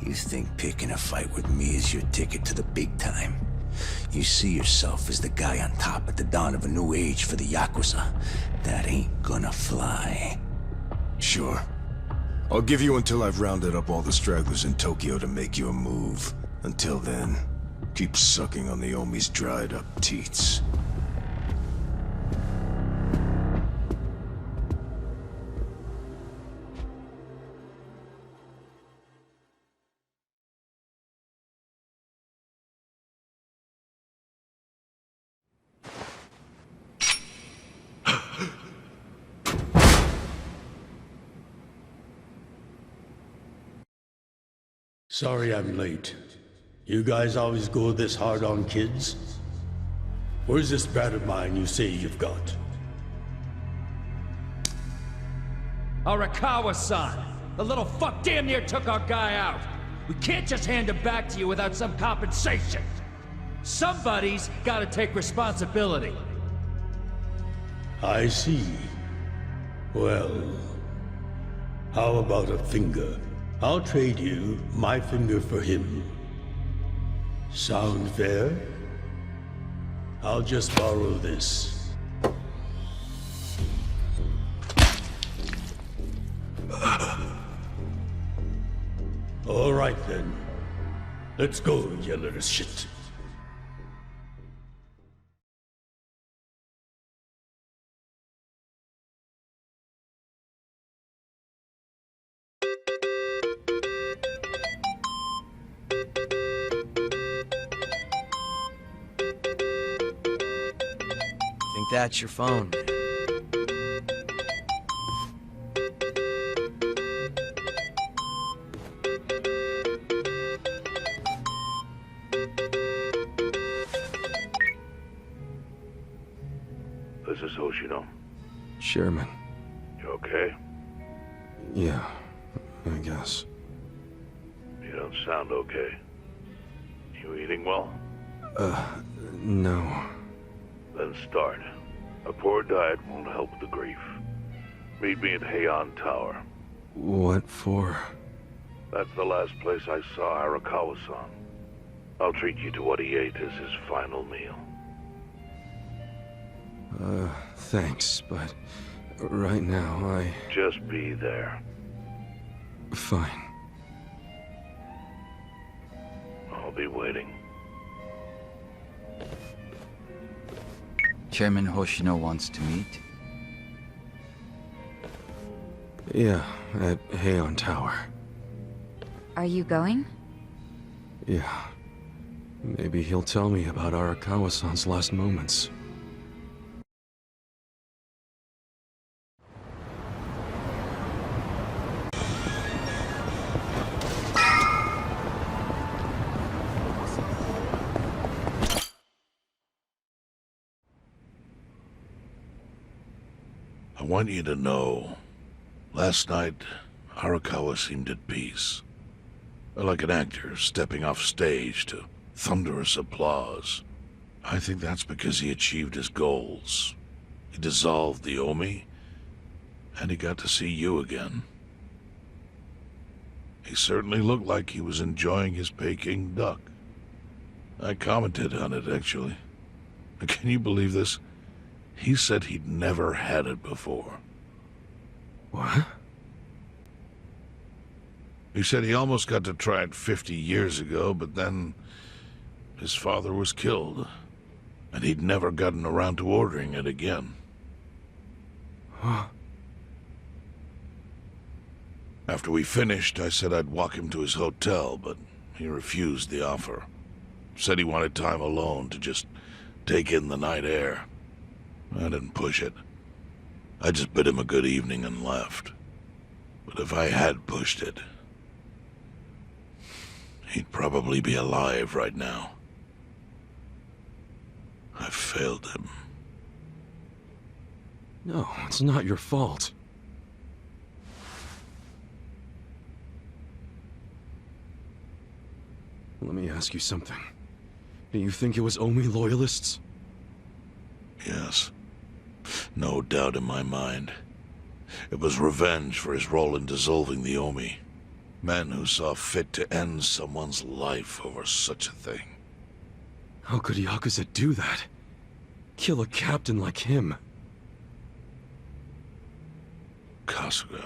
You think picking a fight with me is your ticket to the big time? You see yourself as the guy on top at the dawn of a new age for the Yakuza. That ain't gonna fly. Sure. I'll give you until I've rounded up all the stragglers in Tokyo to make your move. Until then, keep sucking on the Omi's dried up teats. Sorry I'm late. You guys always go this hard on kids? Where's this brat of mine you say you've got? Arakawa-san! The little fuck damn near took our guy out! We can't just hand him back to you without some compensation! Somebody's gotta take responsibility! I see. Well, how about a finger? I'll trade you my finger for him. Sound fair? I'll just borrow this. All right then. Let's go, you little shit. That's your phone. This is Hoshino. Chairman. You okay? Yeah, I guess. You don't sound okay. You eating well? No. Then start. A poor diet won't help the grief. Meet me at Heian Tower. What for? That's the last place I saw Arakawa-san. I'll treat you to what he ate as his final meal. Thanks, but right now I... Just be there. Fine. I'll be waiting. Chairman Hoshino wants to meet? Yeah, at Heian Tower. Are you going? Yeah. Maybe he'll tell me about Arakawa-san's last moments. I want you to know, last night, Arakawa seemed at peace. Like an actor stepping off stage to thunderous applause. I think that's because he achieved his goals. He dissolved the Omi, and he got to see you again. He certainly looked like he was enjoying his Peking duck. I commented on it, actually. Can you believe this? He said he'd never had it before. What? He said he almost got to try it 50 years ago, but then his father was killed, and he'd never gotten around to ordering it again. Huh? After we finished, I said I'd walk him to his hotel, but he refused the offer. Said he wanted time alone to just take in the night air. I didn't push it. I just bid him a good evening and left. But if I had pushed it, he'd probably be alive right now. I failed him. No, it's not your fault. Let me ask you something. Do you think it was Omi loyalists? Yes. No doubt in my mind. It was revenge for his role in dissolving the Omi. Men who saw fit to end someone's life over such a thing. How could Yakuza do that? Kill a captain like him? Kasuga.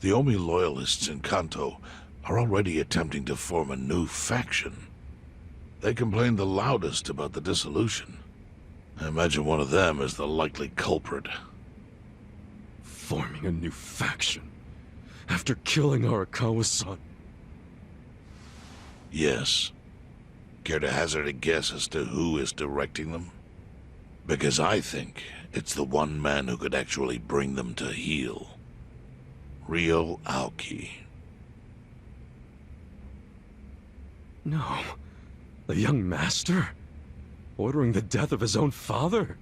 The Omi loyalists in Kanto are already attempting to form a new faction. They complain the loudest about the dissolution. I imagine one of them is the likely culprit. Forming a new faction? After killing Arakawa-san? Yes. Care to hazard a guess as to who is directing them? Because I think it's the one man who could actually bring them to heel. Ryo Aoki. No. The young master? Ordering the death of his own father?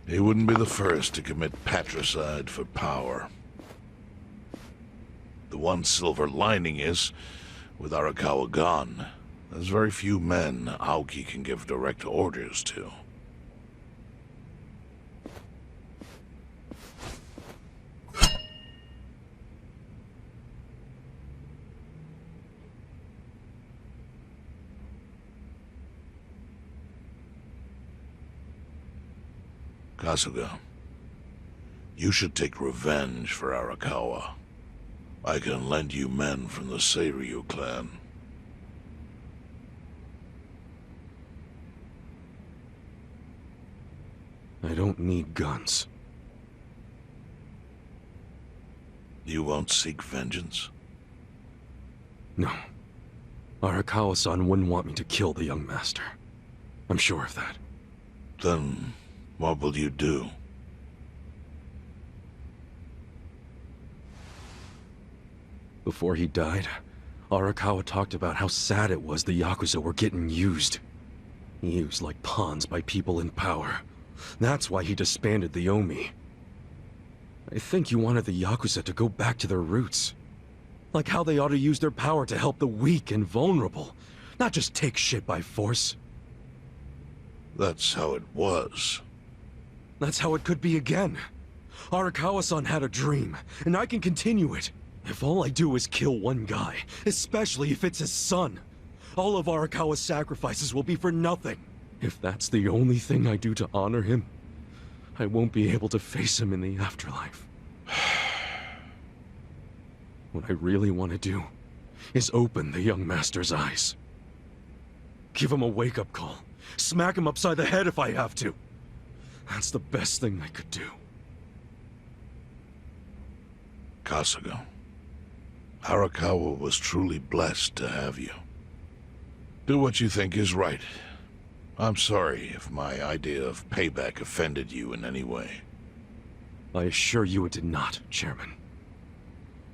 He wouldn't be the first to commit patricide for power. The one silver lining is, with Arakawa gone, there's very few men Aoki can give direct orders to. Kasuga, you should take revenge for Arakawa. I can lend you men from the Seiryu clan. I don't need guns. You won't seek vengeance? No. Arakawa-san wouldn't want me to kill the young master. I'm sure of that. Then what will you do? Before he died, Arakawa talked about how sad it was the Yakuza were getting used. Used like pawns by people in power. That's why he disbanded the Omi. I think he wanted the Yakuza to go back to their roots. Like how they ought to use their power to help the weak and vulnerable, not just take shit by force. That's how it was. That's how it could be again. Arakawa-san had a dream, and I can continue it. If all I do is kill one guy, especially if it's his son, all of Arakawa's sacrifices will be for nothing. If that's the only thing I do to honor him, I won't be able to face him in the afterlife. What I really want to do is open the young master's eyes. Give him a wake-up call. Smack him upside the head if I have to. That's the best thing I could do. Kasuga, Arakawa was truly blessed to have you. Do what you think is right. I'm sorry if my idea of payback offended you in any way. I assure you it did not, Chairman.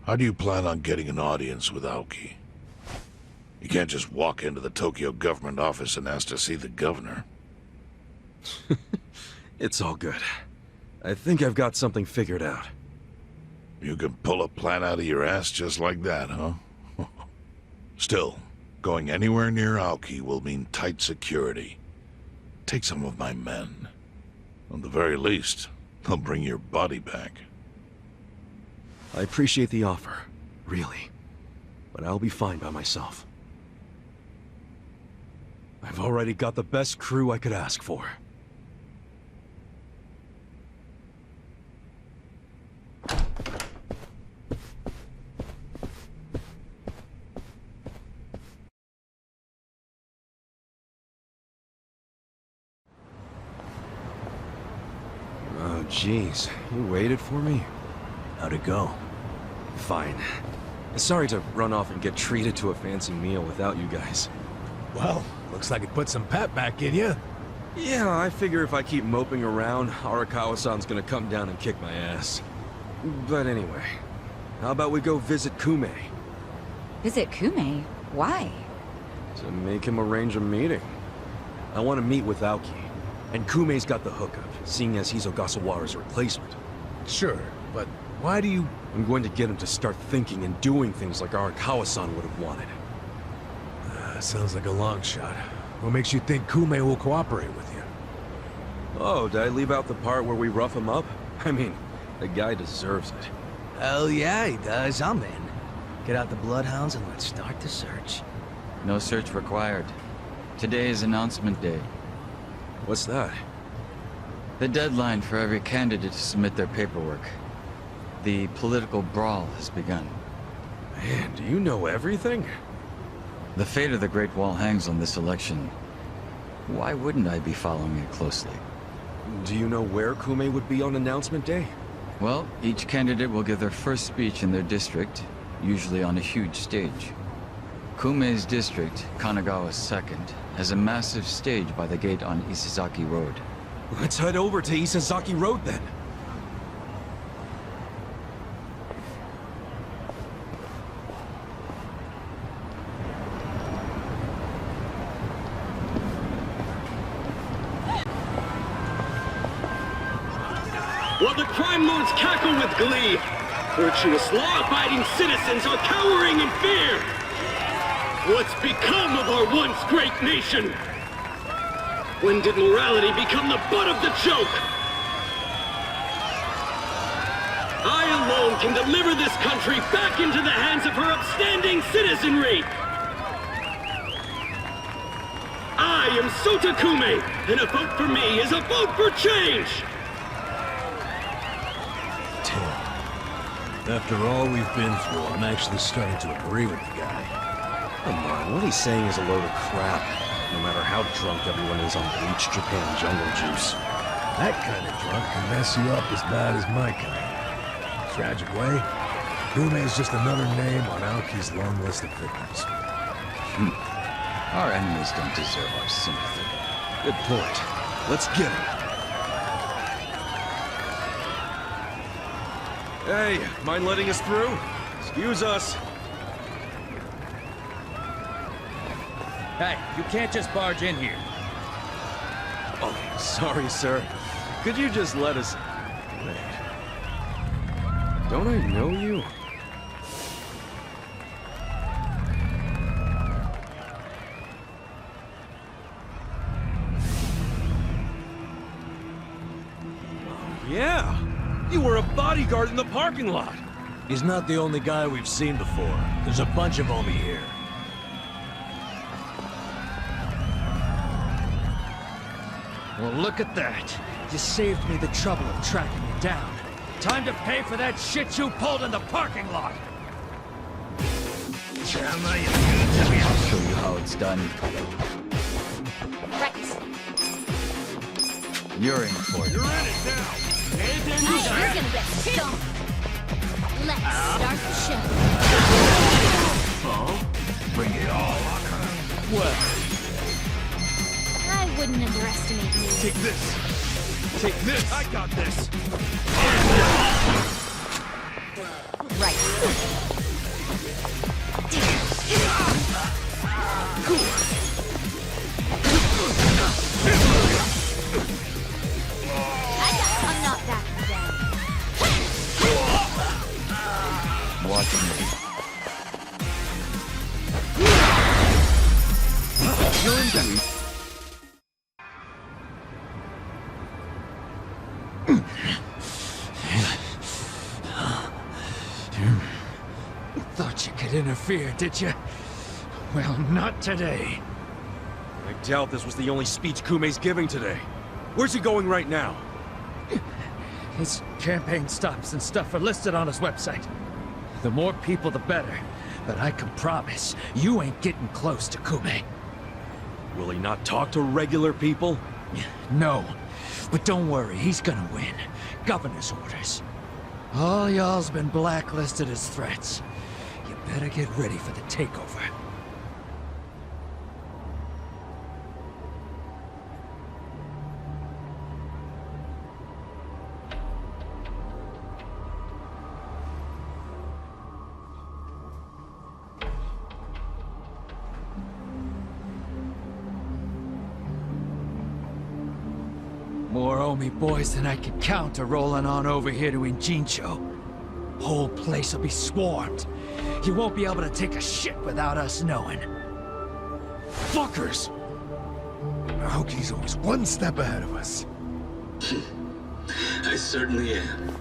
How do you plan on getting an audience with Aoki? You can't just walk into the Tokyo government office and ask to see the governor. It's all good. I think I've got something figured out. You can pull a plan out of your ass just like that, huh? Still, going anywhere near Aoki will mean tight security. Take some of my men. At the very least, they'll bring your body back. I appreciate the offer, really. But I'll be fine by myself. I've already got the best crew I could ask for. Oh, jeez. You waited for me? How'd it go? Fine. Sorry to run off and get treated to a fancy meal without you guys. Well, looks like it put some pep back in you. Yeah, I figure if I keep moping around, Arakawa-san's gonna come down and kick my ass. But anyway, how about we go visit Kume? Visit Kume? Why? To make him arrange a meeting. I want to meet with Aoki. And Kume's got the hookup, seeing as he's Ogasawara's replacement. Sure, but why do you... I'm going to get him to start thinking and doing things like Arakawa-san would have wanted. Sounds like a long shot. What makes you think Kume will cooperate with you? Oh, did I leave out the part where we rough him up? I mean, the guy deserves it. Hell yeah, he does. I'm in. Get out the bloodhounds and let's start the search. No search required. Today is announcement day. What's that? The deadline for every candidate to submit their paperwork. The political brawl has begun. Man, do you know everything? The fate of the Great Wall hangs on this election. Why wouldn't I be following it closely? Do you know where Kume would be on announcement day? Well, each candidate will give their first speech in their district, usually on a huge stage. Kume's district, Kanagawa's second, has a massive stage by the gate on Isazaki Road. Let's head over to Isazaki Road then. While the crime lords cackle with glee, virtuous law-abiding citizens are cowering in fear. What's become of our once great nation? When did morality become the butt of the joke? I alone can deliver this country back into the hands of her upstanding citizenry. I am Sota Kume, and a vote for me is a vote for change. After all we've been through, I'm actually starting to agree with the guy. Come on, what he's saying is a load of crap. No matter how drunk everyone is on bleach Japan jungle juice. That kind of drunk can mess you up as bad as my kind. Tragic way, Kume is just another name on Aoki's long list of victims. Our enemies don't deserve our sympathy. Good point. Let's get him. Hey, mind letting us through? Excuse us. Hey, you can't just barge in here. Oh, sorry, sir. Could you just let us... Wait. Don't I know you? Yeah! You were a bodyguard in the parking lot! He's not the only guy we've seen before. There's a bunch of them here. Well, look at that. You saved me the trouble of tracking you down. Time to pay for that shit you pulled in the parking lot! I'll show you how it's done. Right. You're in for it. You're in it now! Now you're gonna get stoned. Let's start the show. Oh? Bring it on. Well, I wouldn't underestimate you. Take this! Take this! I got this! Right. I'm not backing down. Watch me. You're in debt. Thought you could interfere, did you? Well, not today. I doubt this was the only speech Kume's giving today. Where's he going right now? His campaign stops and stuff are listed on his website. The more people, the better. But I can promise, you ain't getting close to Kume. Will he not talk to regular people? No. But don't worry, he's gonna win. Governor's orders. All y'all's been blacklisted as threats. You better get ready for the takeover. More Omi boys than I can count are rolling on over here to Injincho. Whole place will be swarmed. You won't be able to take a shit without us knowing. Fuckers! Aoki's always one step ahead of us. I certainly am.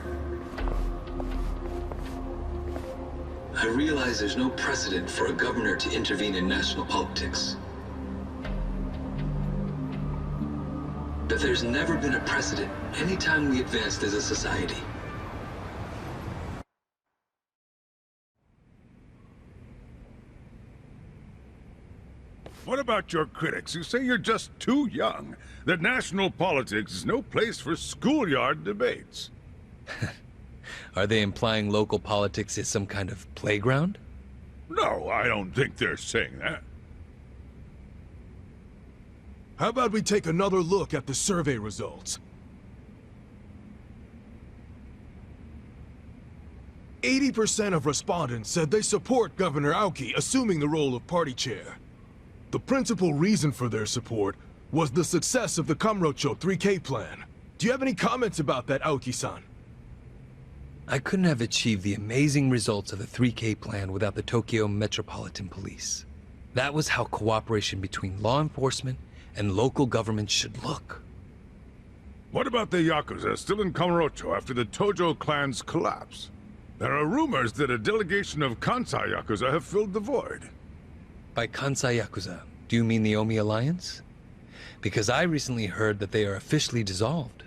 I realize there's no precedent for a governor to intervene in national politics. But there's never been a precedent anytime we advanced as a society. What about your critics who say you're just too young? That national politics is no place for schoolyard debates? Are they implying local politics is some kind of playground? No, I don't think they're saying that. How about we take another look at the survey results? 80% of respondents said they support Governor Aoki assuming the role of party chair. The principal reason for their support was the success of the Kamurocho 3K plan. Do you have any comments about that, Aoki-san? I couldn't have achieved the amazing results of the 3K plan without the Tokyo Metropolitan Police. That was how cooperation between law enforcement and local government should look. What about the Yakuza still in Kamurocho after the Tojo clan's collapse? There are rumors that a delegation of Kansai Yakuza have filled the void. By Kansai Yakuza, do you mean the Omi Alliance? Because I recently heard that they are officially dissolved.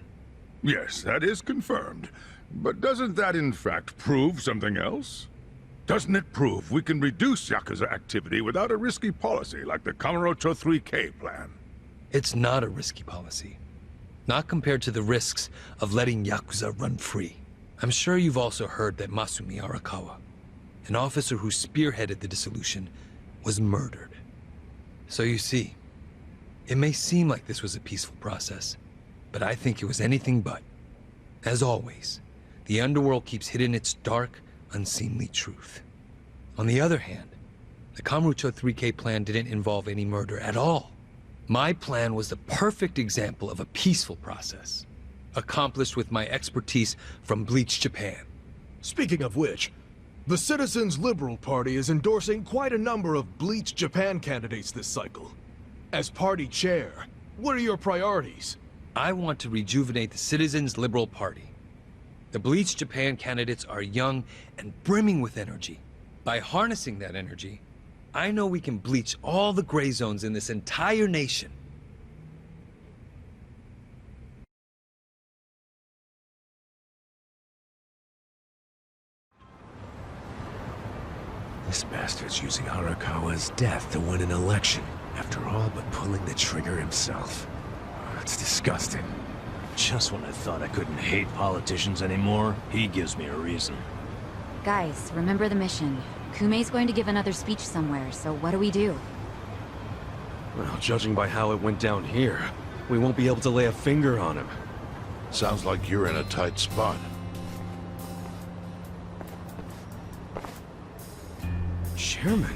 Yes, that is confirmed. But doesn't that in fact prove something else? Doesn't it prove we can reduce Yakuza activity without a risky policy like the Kamurocho 3K plan? It's not a risky policy. Not compared to the risks of letting Yakuza run free. I'm sure you've also heard that Masumi Arakawa, an officer who spearheaded the dissolution, was murdered. So you see, it may seem like this was a peaceful process, but I think it was anything but. As always, the underworld keeps hidden its dark, unseemly truth. On the other hand, the Kamurocho 3K plan didn't involve any murder at all. My plan was the perfect example of a peaceful process, accomplished with my expertise from Bleach Japan. Speaking of which, the Citizens Liberal Party is endorsing quite a number of Bleach Japan candidates this cycle. As party chair, what are your priorities? I want to rejuvenate the Citizens Liberal Party. The Bleach Japan candidates are young and brimming with energy. By harnessing that energy, I know we can bleach all the gray zones in this entire nation. This bastard's using Arakawa's death to win an election, after all but pulling the trigger himself. That's disgusting. Just when I thought I couldn't hate politicians anymore, he gives me a reason. Guys, remember the mission. Kumei's going to give another speech somewhere, so what do we do? Well, judging by how it went down here, we won't be able to lay a finger on him. Sounds like you're in a tight spot. Chairman?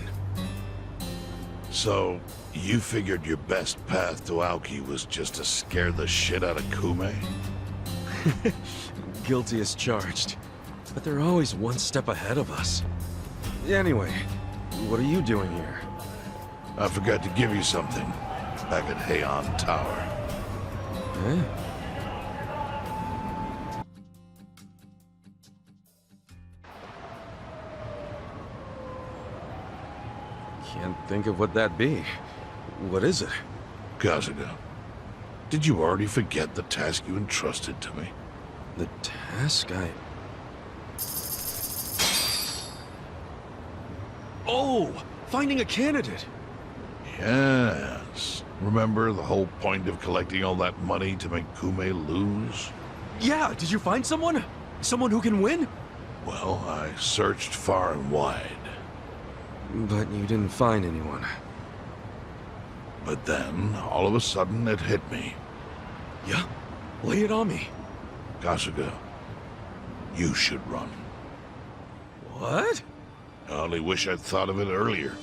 So, you figured your best path to Aoki was just to scare the shit out of Kume? Guilty as charged. But they're always one step ahead of us. Anyway, what are you doing here? I forgot to give you something back at Heian Tower. Eh? Can't think of what that'd be. What is it? Kasuga, did you already forget the task you entrusted to me? The task Oh! Finding a candidate! Yes. Remember the whole point of collecting all that money to make Kume lose? Yeah, did you find someone? Someone who can win? Well, I searched far and wide. But you didn't find anyone. But then, all of a sudden, it hit me. Yeah? Lay it on me. Kasuga, you should run. What? I only wish I'd thought of it earlier.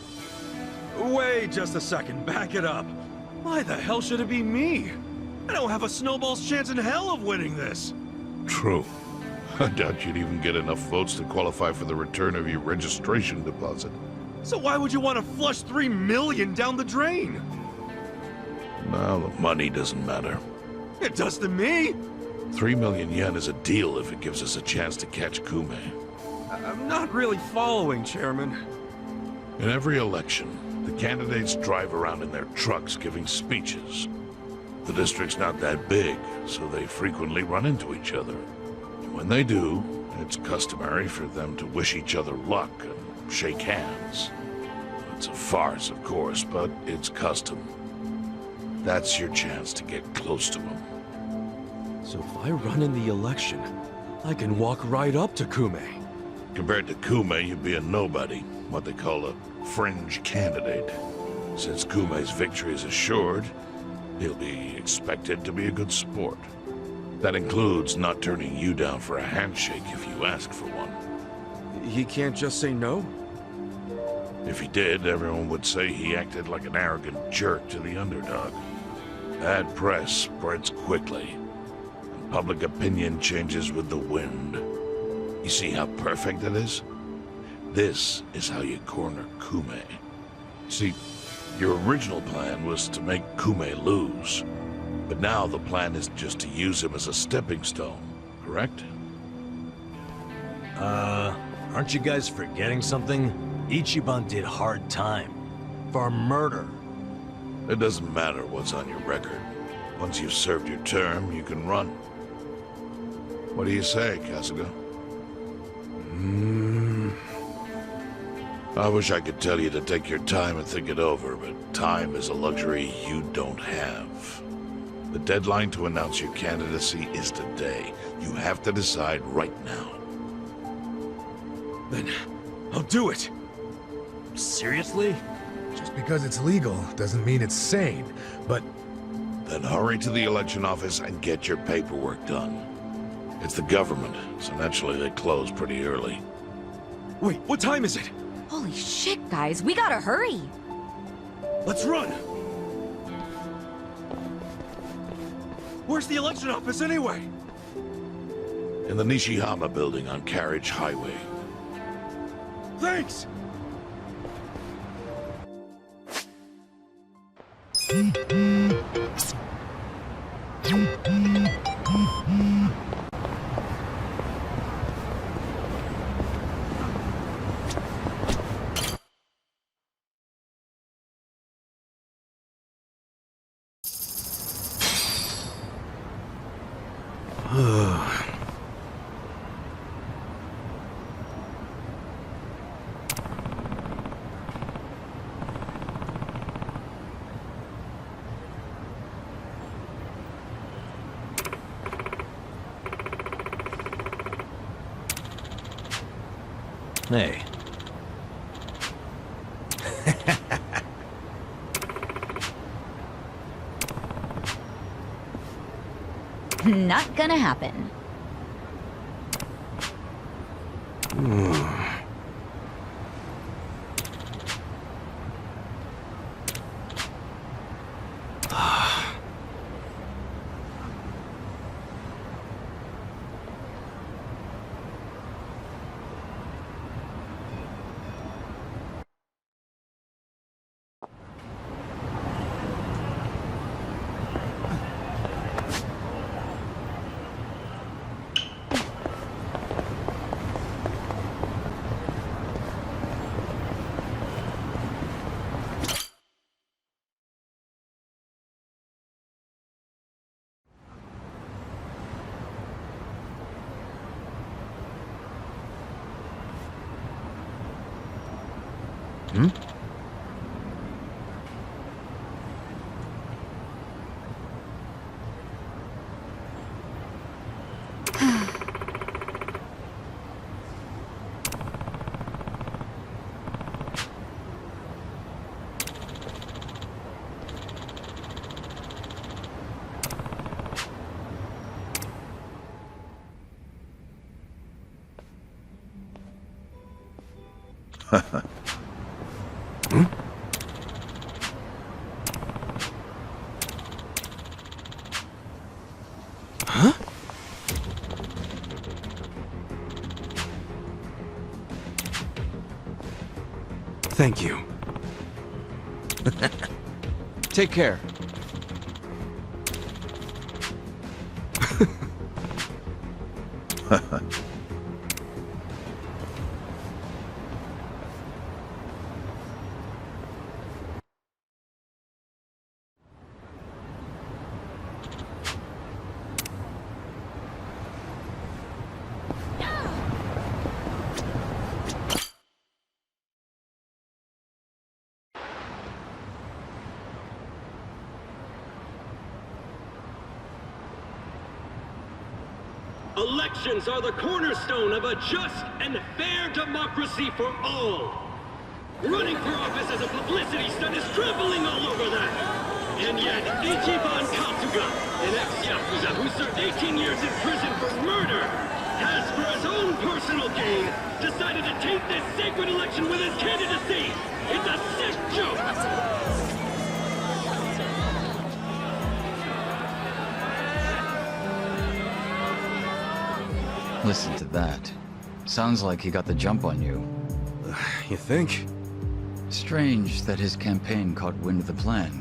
Wait just a second, back it up. Why the hell should it be me? I don't have a snowball's chance in hell of winning this. True. I doubt you'd even get enough votes to qualify for the return of your registration deposit. So why would you want to flush 3 million down the drain? Now, the money doesn't matter. It does to me! 3 million yen is a deal if it gives us a chance to catch Kume. I'm not really following, Chairman. In every election, the candidates drive around in their trucks giving speeches. The district's not that big, so they frequently run into each other. When they do, it's customary for them to wish each other luck and shake hands. It's a farce, of course, but it's custom. That's your chance to get close to them. So if I run in the election, I can walk right up to Kume. Compared to Kume, you'd be a nobody, what they call a fringe candidate. Since Kume's victory is assured, he'll be expected to be a good sport. That includes not turning you down for a handshake if you ask for one. He can't just say no? If he did, everyone would say he acted like an arrogant jerk to the underdog. Bad press spreads quickly, and public opinion changes with the wind. You see how perfect it is? This is how you corner Kume. See, your original plan was to make Kume lose, but now the plan is just to use him as a stepping stone, correct? Aren't you guys forgetting something? Ichiban did hard time. For murder. It doesn't matter what's on your record. Once you've served your term, you can run. What do you say, Kasuga? I wish I could tell you to take your time and think it over, but time is a luxury you don't have. The deadline to announce your candidacy is today. You have to decide right now. Then I'll do it. Seriously? Just because it's legal doesn't mean it's sane, but... Then hurry to the election office and get your paperwork done. It's the government, so naturally they close pretty early. Wait, what time is it? Holy shit, guys, we gotta hurry! Let's run! Where's the election office anyway? In the Nishihama building on Carriage Highway. Thanks! Hey. Not gonna happen. Huh? Thank you. Take care. Elections are the cornerstone of a just and fair democracy for all. Running for office as a publicity stunt is trampling all over that. And yet, Ichiban Kasuga, an ex-Yakuza who served 18 years in prison for murder, has, for his own personal gain, decided to taint this sacred election with his candidacy. It's a sick joke! Listen to that. Sounds like he got the jump on you. You think? Strange that his campaign caught wind of the plan.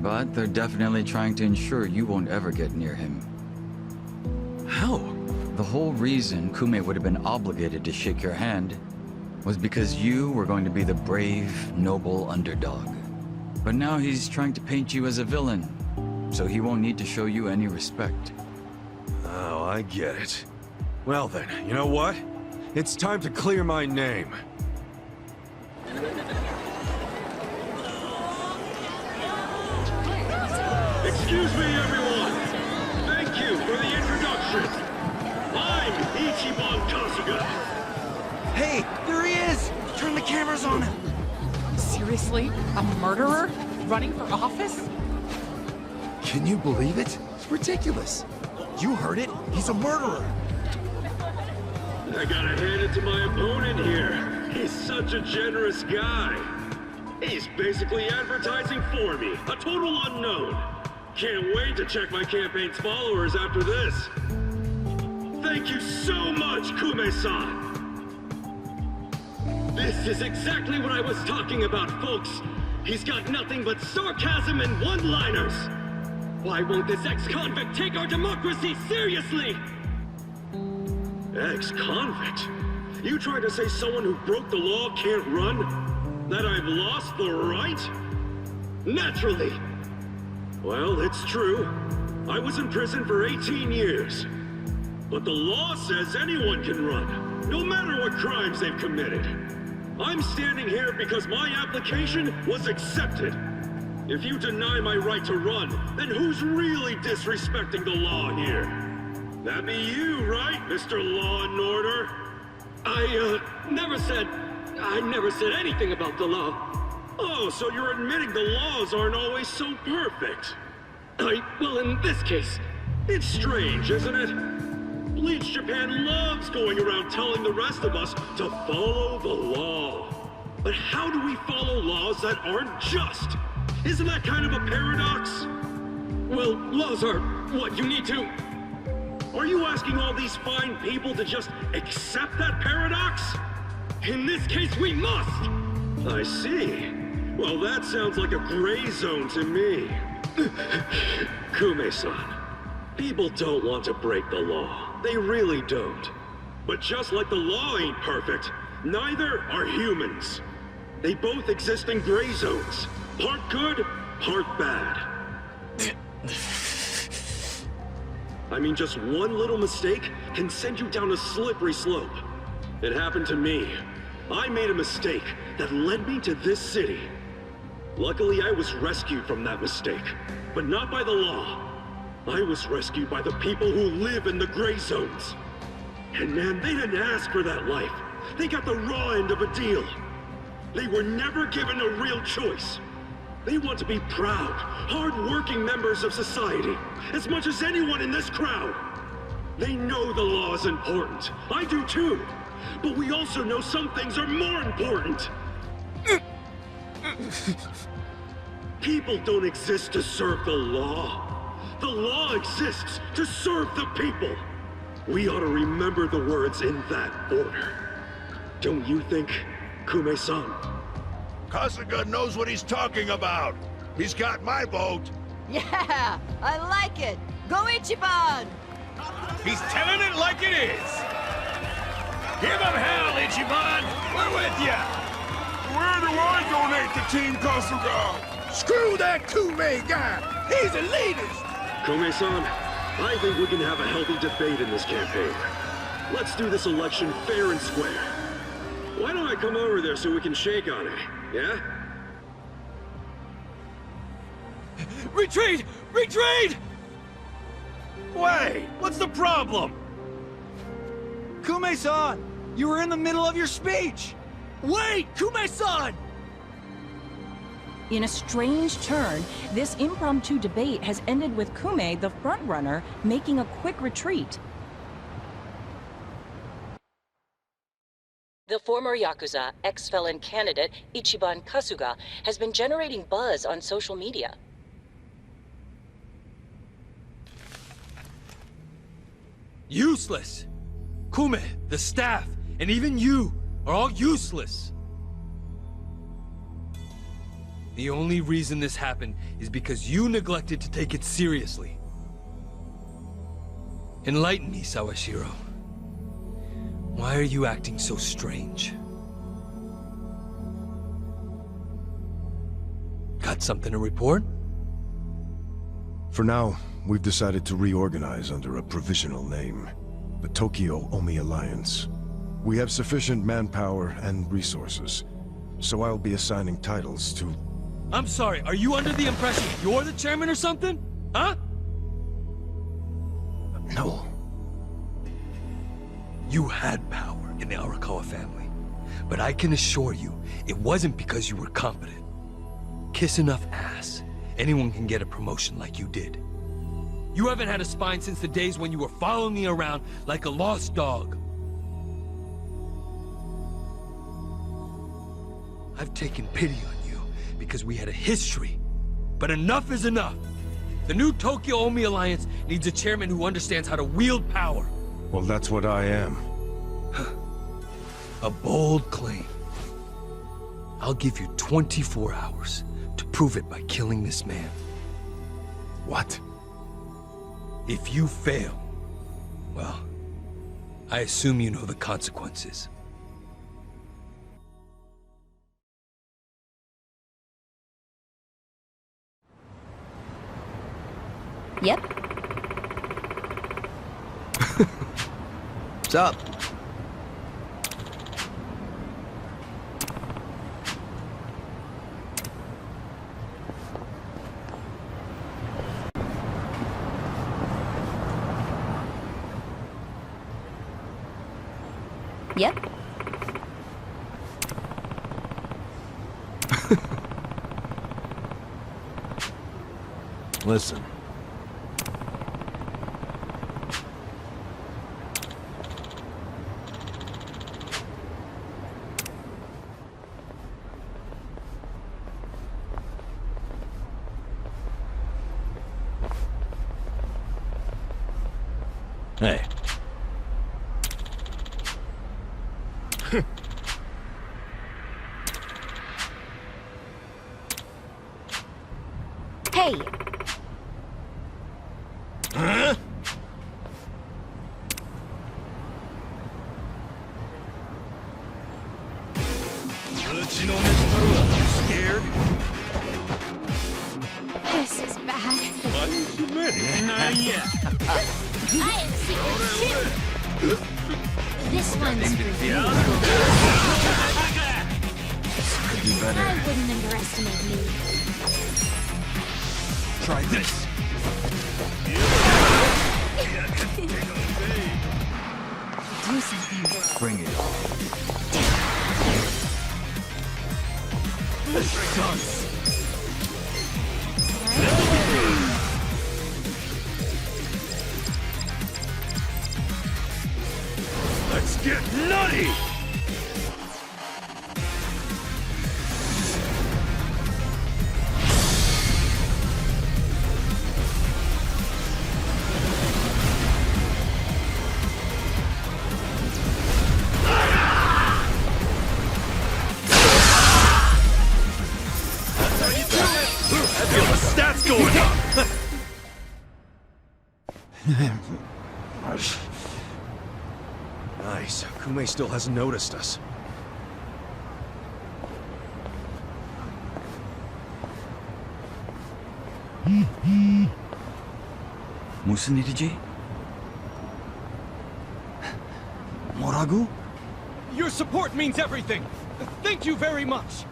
But they're definitely trying to ensure you won't ever get near him. How? The whole reason Kume would have been obligated to shake your hand was because you were going to be the brave, noble underdog. But now he's trying to paint you as a villain, so he won't need to show you any respect. Oh, I get it. Well then, you know what? It's time to clear my name. Excuse me, everyone! Thank you for the introduction! I'm Ichiban Kasuga! Hey, there he is! Turn the cameras on him! Seriously? A murderer? Running for office? Can you believe it? It's ridiculous. You heard it. He's a murderer. I gotta hand it to my opponent here. He's such a generous guy. He's basically advertising for me, a total unknown. Can't wait to check my campaign's followers after this. Thank you so much, Kume-san. This is exactly what I was talking about, folks. He's got nothing but sarcasm and one-liners. Why won't this ex-convict take our democracy seriously? Ex-convict? You trying to say someone who broke the law can't run? That I've lost the right? Naturally. Well, it's true. I was in prison for 18 years. But the law says anyone can run, no matter what crimes they've committed. I'm standing here because my application was accepted. If you deny my right to run, then who's really disrespecting the law here? That'd be you, right, Mr. Law and Order? I never said anything about the law. Oh, so you're admitting the laws aren't always so perfect. Well, in this case, it's strange, isn't it? Bleach Japan loves going around telling the rest of us to follow the law. But how do we follow laws that aren't just? Isn't that kind of a paradox? Well, laws are what you need to... Are you asking all these fine people to just accept that paradox? In this case, we must! I see. Well, that sounds like a gray zone to me. Kume-san, people don't want to break the law. They really don't. But just like the law ain't perfect, neither are humans. They both exist in gray zones. Part good, part bad. I mean, just one little mistake can send you down a slippery slope. It happened to me. I made a mistake that led me to this city. Luckily, I was rescued from that mistake, but not by the law. I was rescued by the people who live in the gray zones. And man, they didn't ask for that life. They got the raw end of a deal. They were never given a real choice. They want to be proud, hard-working members of society, as much as anyone in this crowd. They know the law is important. I do too. But we also know some things are more important. People don't exist to serve the law. The law exists to serve the people. We ought to remember the words in that order. Don't you think, Kume-san? Kasuga knows what he's talking about. He's got my vote. Yeah, I like it. Go Ichiban! He's telling it like it is. Give him hell, Ichiban. We're with ya. Where do I donate to Team Kasuga? Screw that Kume guy! He's a elitist! Kume-san, I think we can have a healthy debate in this campaign. Let's do this election fair and square. Why don't I come over there so we can shake on it, yeah? Retreat! Retreat! Wait, what's the problem? Kume-san! You were in the middle of your speech! Wait! Kume-san! In a strange turn, this impromptu debate has ended with Kume, the frontrunner, making a quick retreat. The former Yakuza, ex-felon candidate Ichiban Kasuga has been generating buzz on social media. Useless! Kume, the staff, and even you are all useless! The only reason this happened is because you neglected to take it seriously. Enlighten me, Sawashiro. Why are you acting so strange? Got something to report? For now, we've decided to reorganize under a provisional name. The Tokyo Omi Alliance. We have sufficient manpower and resources, so I'll be assigning titles to... I'm sorry, are you under the impression you're the chairman or something? Huh? No. You had power in the Arakawa family, but I can assure you, it wasn't because you were competent. Kiss enough ass, anyone can get a promotion like you did. You haven't had a spine since the days when you were following me around like a lost dog. I've taken pity on you because we had a history, but enough is enough. The new Tokyo Omi Alliance needs a chairman who understands how to wield power. Well, that's what I am. A bold claim. I'll give you 24 hours to prove it by killing this man. What? If you fail, well, I assume you know the consequences. Yep. What's up? Yep. Listen. Hey. Hey! Huh? Scared? This is bad. What is the matter? Not yet. I am secret too. This one's for you. Could be better. I wouldn't underestimate me. Try this. Do something. Bring it. This sucks. Let's get nutty! I feel the stats going up! Nice. Kume still hasn't noticed us. 무슨 일이지? 뭐라고? Your support means everything! Thank you very much!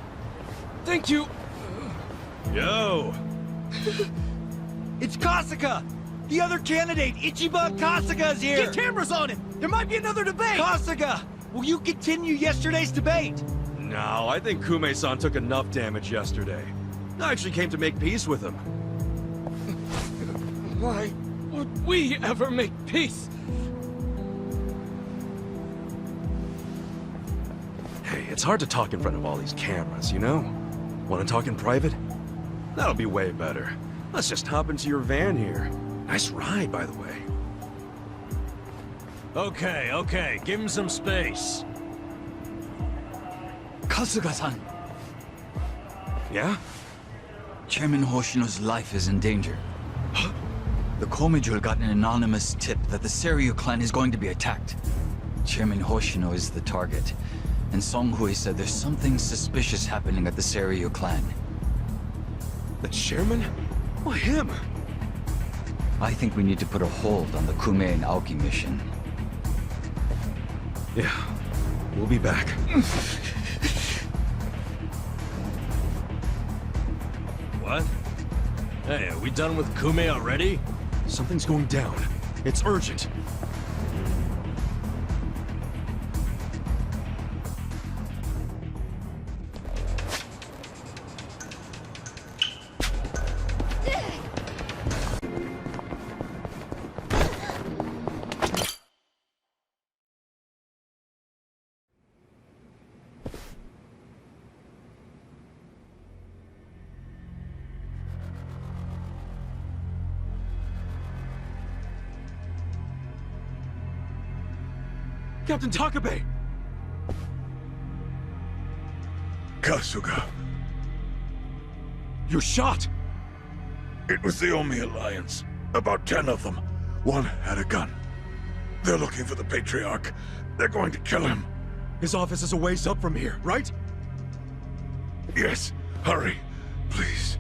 Thank you! Yo! It's Kasuga! The other candidate, Ichiban Kasuga's here! Get cameras on him! There might be another debate! Kasuga! Will you continue yesterday's debate? No, I think Kume-san took enough damage yesterday. I actually came to make peace with him. Why would we ever make peace? Hey, it's hard to talk in front of all these cameras, you know? Want to talk in private? That'll be way better. Let's just hop into your van here. Nice ride, by the way. Okay, give him some space. Kasuga-san. Yeah? Chairman Hoshino's life is in danger. The Komijul got an anonymous tip that the Seiryu clan is going to be attacked. Chairman Hoshino is the target, and Songhui said there's something suspicious happening at the Seiryu clan. The chairman? Why him? I think we need to put a hold on the Kume and Aoki mission. Yeah, we'll be back. What? Hey, are we done with Kume already? Something's going down. It's urgent. Captain Takabe! Kasuga. You're shot! It was the Omi Alliance. About 10 of them. One had a gun. They're looking for the Patriarch. They're going to kill him. His office is a ways up from here, right? Yes. Hurry. Please.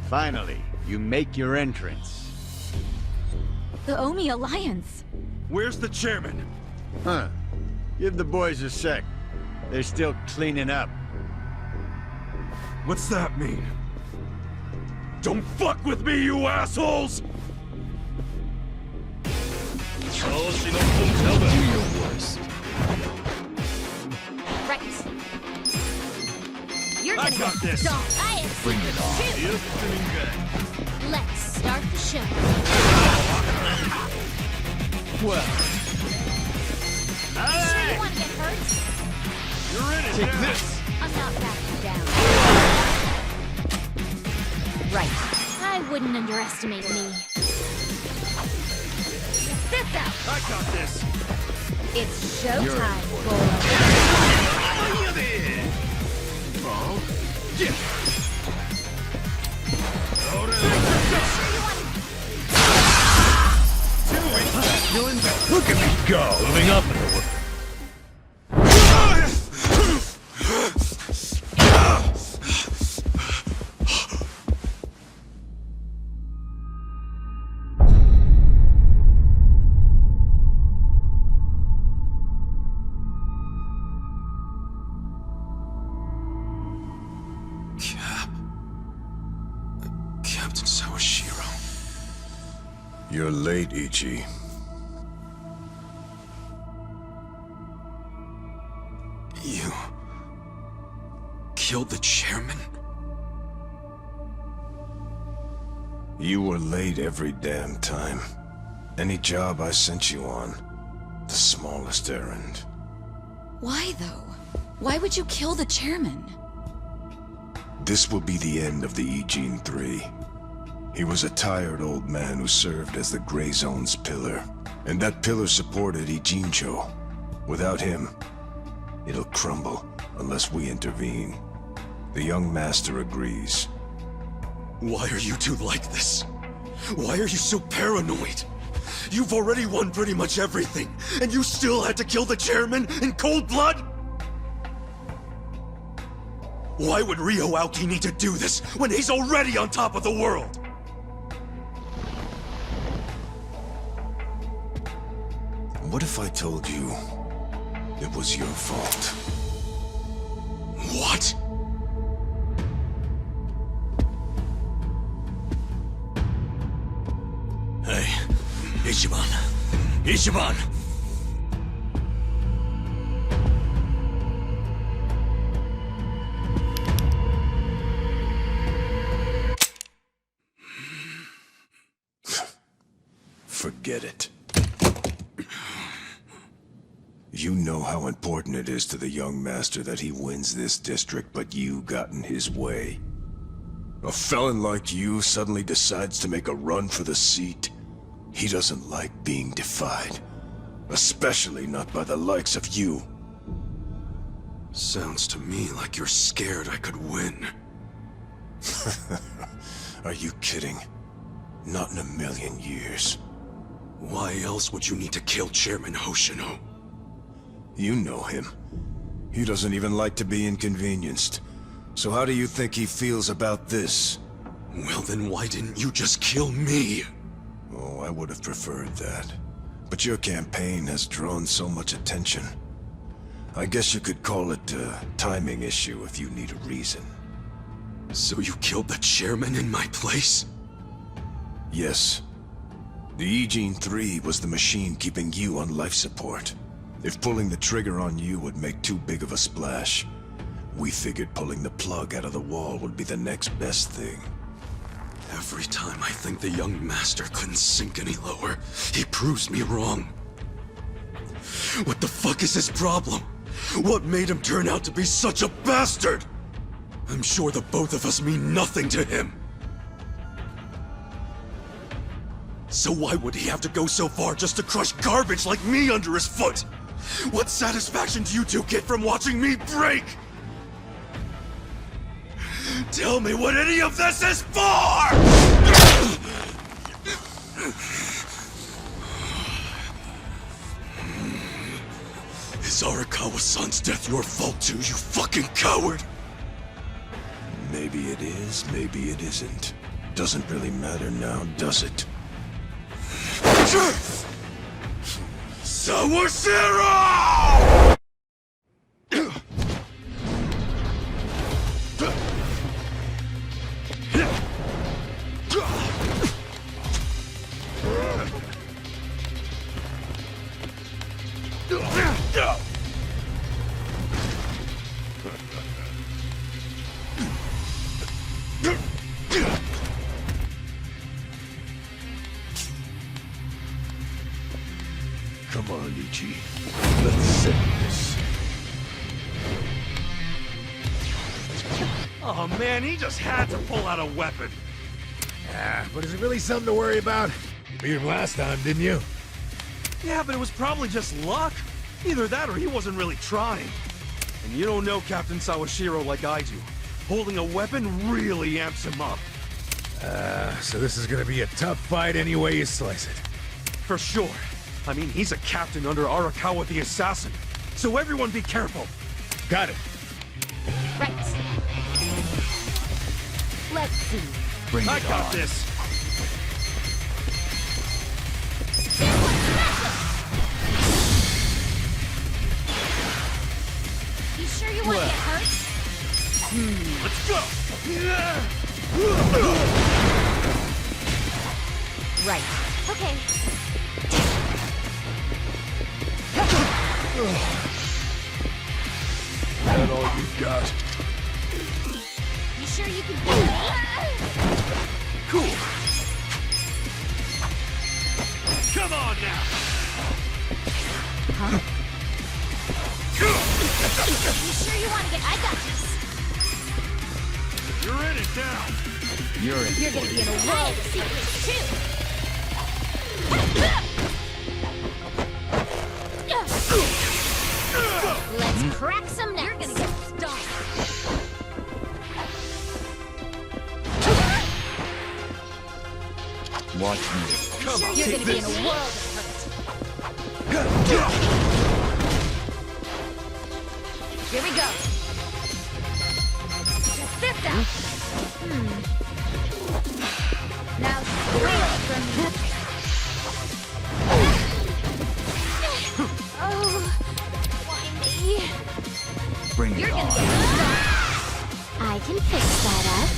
Finally, you make your entrance. The Omi Alliance. Where's the chairman? Huh. Give the boys a sec. They're still cleaning up. What's that mean? Don't fuck with me, you assholes! Do your worst. Right. You're I gonna got get this. stomped. I have Bring it on. too. Let's start the show. Well. Sure you want to get hurt? You're in it Take now. this! I'm not backing down. Right. I wouldn't underestimate me. This out! I got this! It's showtime, boy. Yeah. Look at me go! Moving up in the world. Captain Sawashiro. You're late, Ichi. You killed the chairman? You were late every damn time. Any job I sent you on, the smallest errand. Why, though? Why would you kill the chairman? This will be the end of the Ijin 3. He was a tired old man who served as the Gray Zone's pillar. And that pillar supported Ijincho. Without him, it'll crumble unless we intervene. The young master agrees. Why are you two like this? Why are you so paranoid? You've already won pretty much everything, and you still had to kill the chairman in cold blood? Why would Ryo Aoki need to do this when he's already on top of the world? What if I told you it was your fault? What? Ichiban! Ichiban! Forget it. You know how important it is to the young master that he wins this district, but you got in his way. A felon like you suddenly decides to make a run for the seat. He doesn't like being defied. Especially not by the likes of you. Sounds to me like you're scared I could win. Are you kidding? Not in a million years. Why else would you need to kill Chairman Hoshino? You know him. He doesn't even like to be inconvenienced. So how do you think he feels about this? Well then why didn't you just kill me? Oh, I would have preferred that. But your campaign has drawn so much attention. I guess you could call it a timing issue if you need a reason. So you killed the chairman in my place? Yes. The E-Gene 3 was the machine keeping you on life support. If pulling the trigger on you would make too big of a splash, we figured pulling the plug out of the wall would be the next best thing. Every time I think the young master couldn't sink any lower, he proves me wrong. What the fuck is his problem? What made him turn out to be such a bastard? I'm sure the both of us mean nothing to him. So why would he have to go so far just to crush garbage like me under his foot? What satisfaction do you two get from watching me break? Tell me what any of this is for! Is Arakawa-san's death your fault too, you fucking coward? Maybe it is, maybe it isn't. Doesn't really matter now, does it? Sawashiro! Come on, Ichi. Let's set this. Oh man, he just had to pull out a weapon. Yeah, but is it really something to worry about? You beat him last time, didn't you? Yeah, but it was probably just luck. Either that or he wasn't really trying. And you don't know Captain Sawashiro like I do. Holding a weapon really amps him up. So this is gonna be a tough fight any way you slice it. For sure. I mean, he's a captain under Arakawa the Assassin. So everyone be careful. Got it. Right. Let's see. Bring it I got on. this. You sure you want to get hurt? Let's go. Right. Okay. That all you got? You sure you can do it? Cool. Come on now. Huh? You sure you want to get... I got this. You're in it now. You're in. You're gonna be in a world of secrets, too. Let's crack some nuts. You're gonna get stomped. Watch me. Come on, You're take gonna be in this. a world of hurt. Here we go. Check this out. Now scream from me. Oh, why me? Bring You're it gonna on. get stomped. I can fix that up.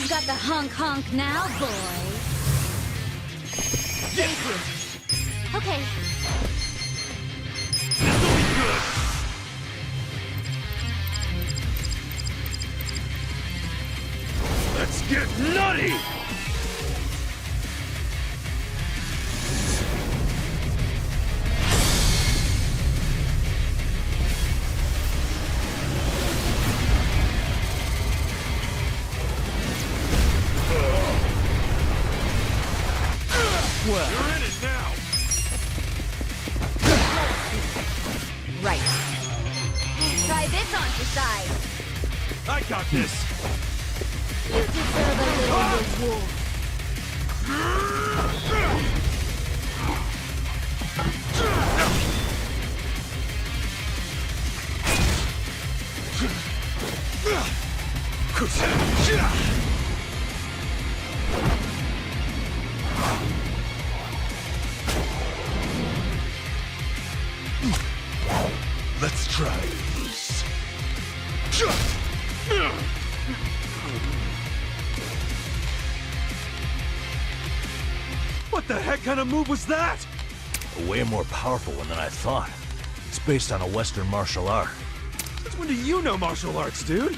Who's got the honk now, boys? Thank you. Okay. This'll be good. Let's get nutty! Well. You're in it now! Right. Try this on your side. I got this! You deserve a little reward. Let's try this. What the heck kind of move was that? A way more powerful one than I thought. It's based on a Western martial art. Since when do you know martial arts, dude?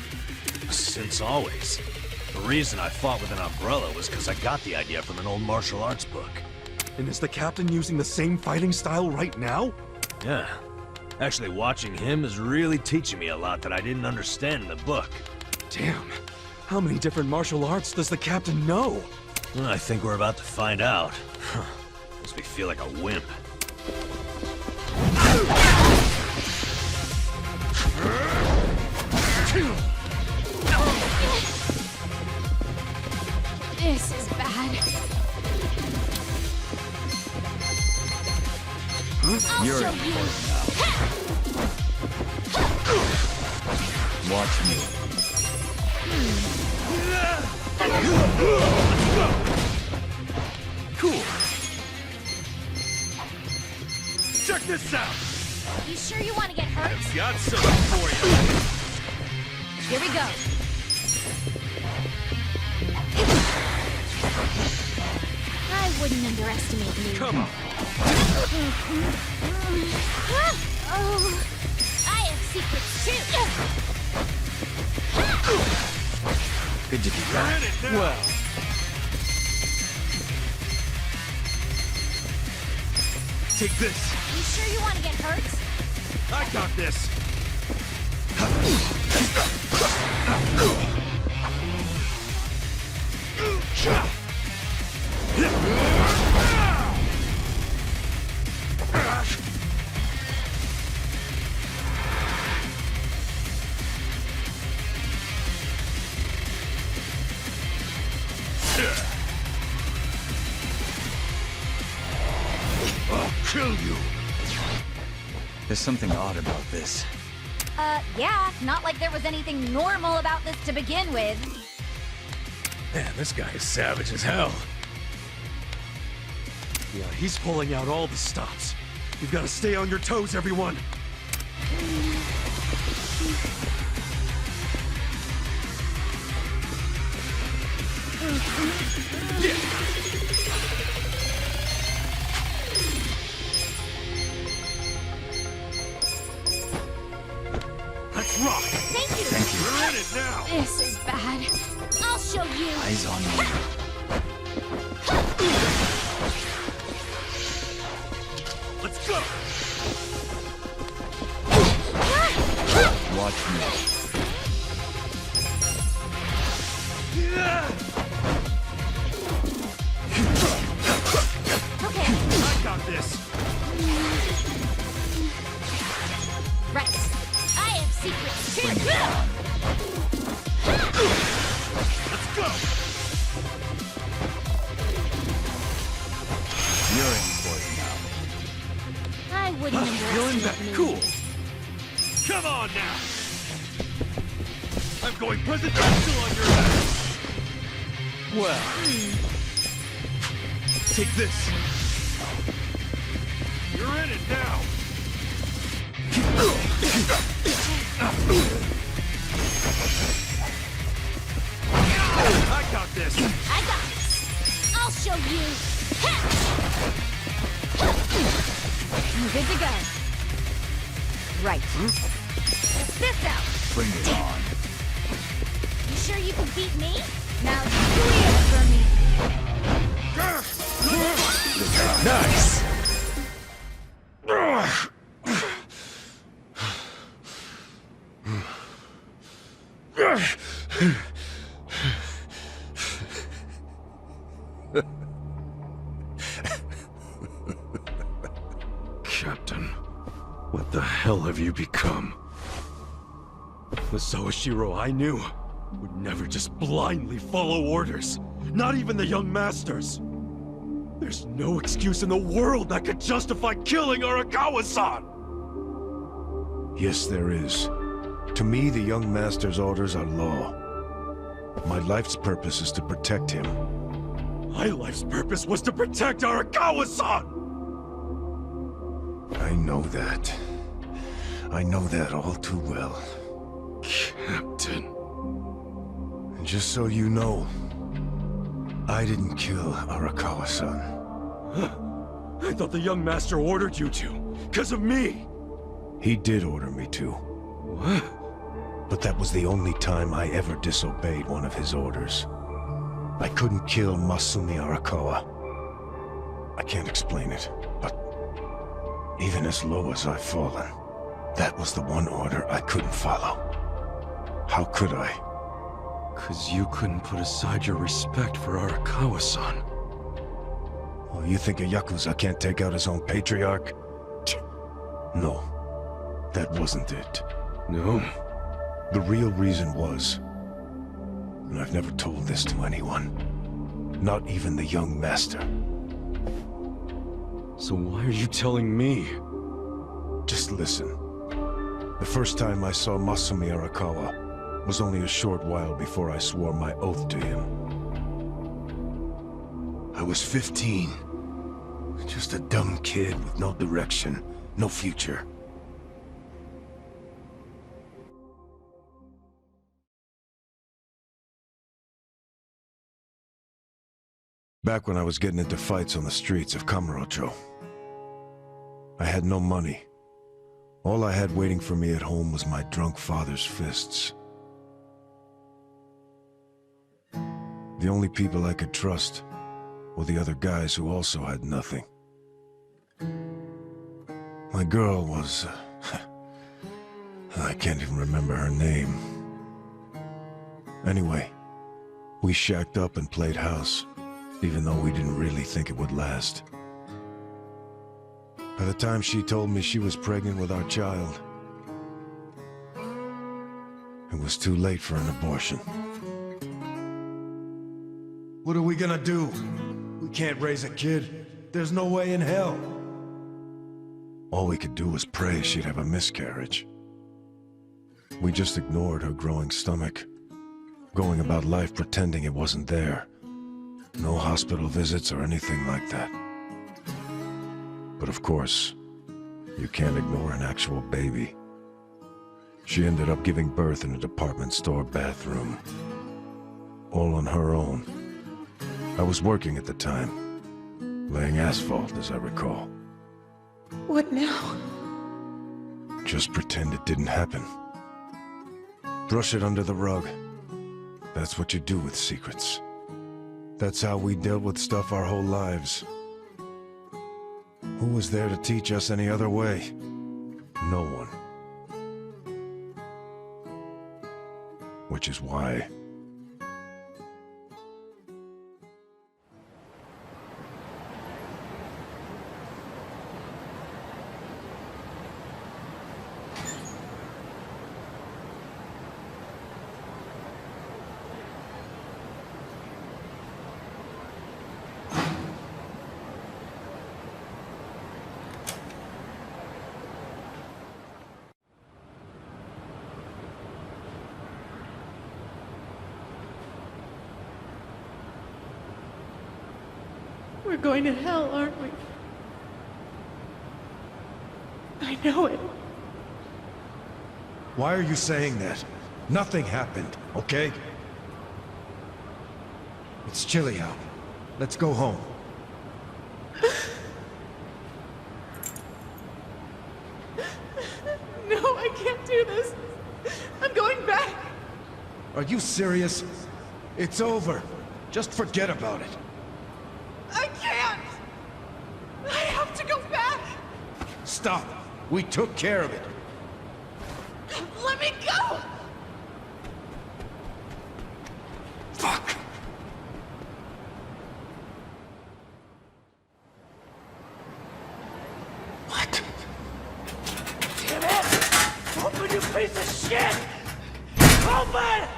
Since always. The reason I fought with an umbrella was because I got the idea from an old martial arts book. And is the captain using the same fighting style right now? Yeah. Actually, watching him is really teaching me a lot that I didn't understand in the book. Damn. How many different martial arts does the captain know? Well, I think we're about to find out. Makes me feel like a wimp. This is bad. You're show in you. court now. Watch me. Cool. Check this out. You sure you want to get hurt? I've got something for you. Here we go. I wouldn't underestimate me. Come on. Oh, I have secrets too. Good to be You're back. in it now. Well, Take this. You sure you want to get hurt? I got this. I'll kill you. There's something odd about this. Yeah, not like there was anything normal about this to begin with. Man, this guy is savage as hell. yeah, he's pulling out all the stops. You've got to stay on your toes, everyone. Let's rock. Thank you. Thank you. We're in it now. This is bad. I'll show you. Eyes on me. Let's go. Watch me. Okay, I got this. right. I have secrets too. Let's go. You're in for it now. I wouldn't Feeling that underestimate me. cool. Come on now. I'm going presidential on your ass. Well, Take this. You're in it now. I got you! I'm good to go. Right. Check this out! Bring it on. You sure you can beat me? Now squeal for me! Nice! Captain, what the hell have you become? The Sawashiro I knew would never just blindly follow orders, not even the young masters. There's no excuse in the world that could justify killing Arakawa-san! Yes, there is. To me, the young master's orders are law. My life's purpose is to protect him. My life's purpose was to protect Arakawa-san! I know that. I know that all too well. Captain. And just so you know, I didn't kill Arakawa-san. I thought the young master ordered you to, because of me! He did order me to. What? But that was the only time I ever disobeyed one of his orders. I couldn't kill Masumi Arakawa. I can't explain it, but even as low as I've fallen, that was the one order I couldn't follow. How could I? 'Cause you couldn't put aside your respect for Arakawa-san. Oh, you think a Yakuza can't take out his own patriarch? No, that wasn't it. No? The real reason was, and I've never told this to anyone, not even the young master. So why are you telling me? Just listen. The first time I saw Masumi Arakawa was only a short while before I swore my oath to him. I was 15. Just a dumb kid with no direction, no future. Back when I was getting into fights on the streets of Kamurocho, I had no money. All I had waiting for me at home was my drunk father's fists. The only people I could trust were the other guys who also had nothing. My girl was... I can't even remember her name. Anyway, we shacked up and played house, even though we didn't really think it would last. By the time she told me she was pregnant with our child, it was too late for an abortion. What are we gonna do? We can't raise a kid. There's no way in hell. All we could do was pray she'd have a miscarriage. We just ignored her growing stomach, going about life pretending it wasn't there. No hospital visits or anything like that. But of course, you can't ignore an actual baby. She ended up giving birth in a department store bathroom. All on her own. I was working at the time, laying asphalt, as I recall. What now? Just pretend it didn't happen. Brush it under the rug. That's what you do with secrets. That's how we dealt with stuff our whole lives. Who was there to teach us any other way? No one. Which is why... We're going to hell, aren't we? I know it. Why are you saying that? Nothing happened, okay? It's chilly out. Let's go home. No, I can't do this. I'm going back. Are you serious? It's over. Just forget about it. I can't. I have to go back. Stop. We took care of it. Let me go. Fuck. What? Damn it! Open, you piece of shit! Open!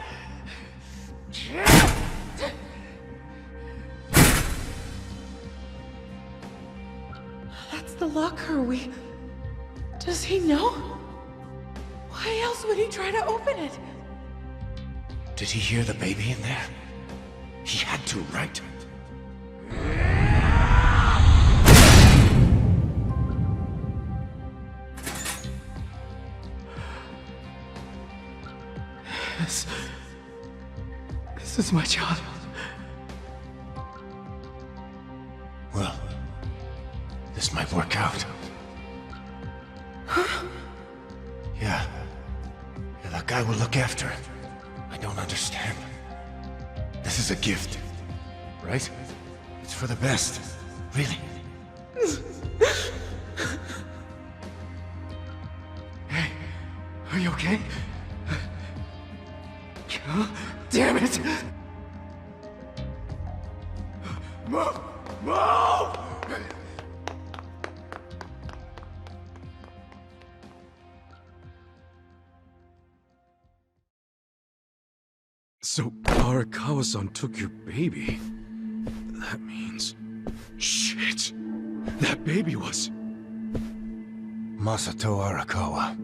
That's the locker. Does he know? Why else would he try to open it? Did he hear the baby in there? He had to, right? This is my child. Well, this might work out. Yeah, that guy will look after it. I don't understand. This is a gift, right? It's for the best, really. Hey, are you okay? Damn it! Move! Move! So, Arakawa-san took your baby. That means... Shit! That baby was... Masato Arakawa.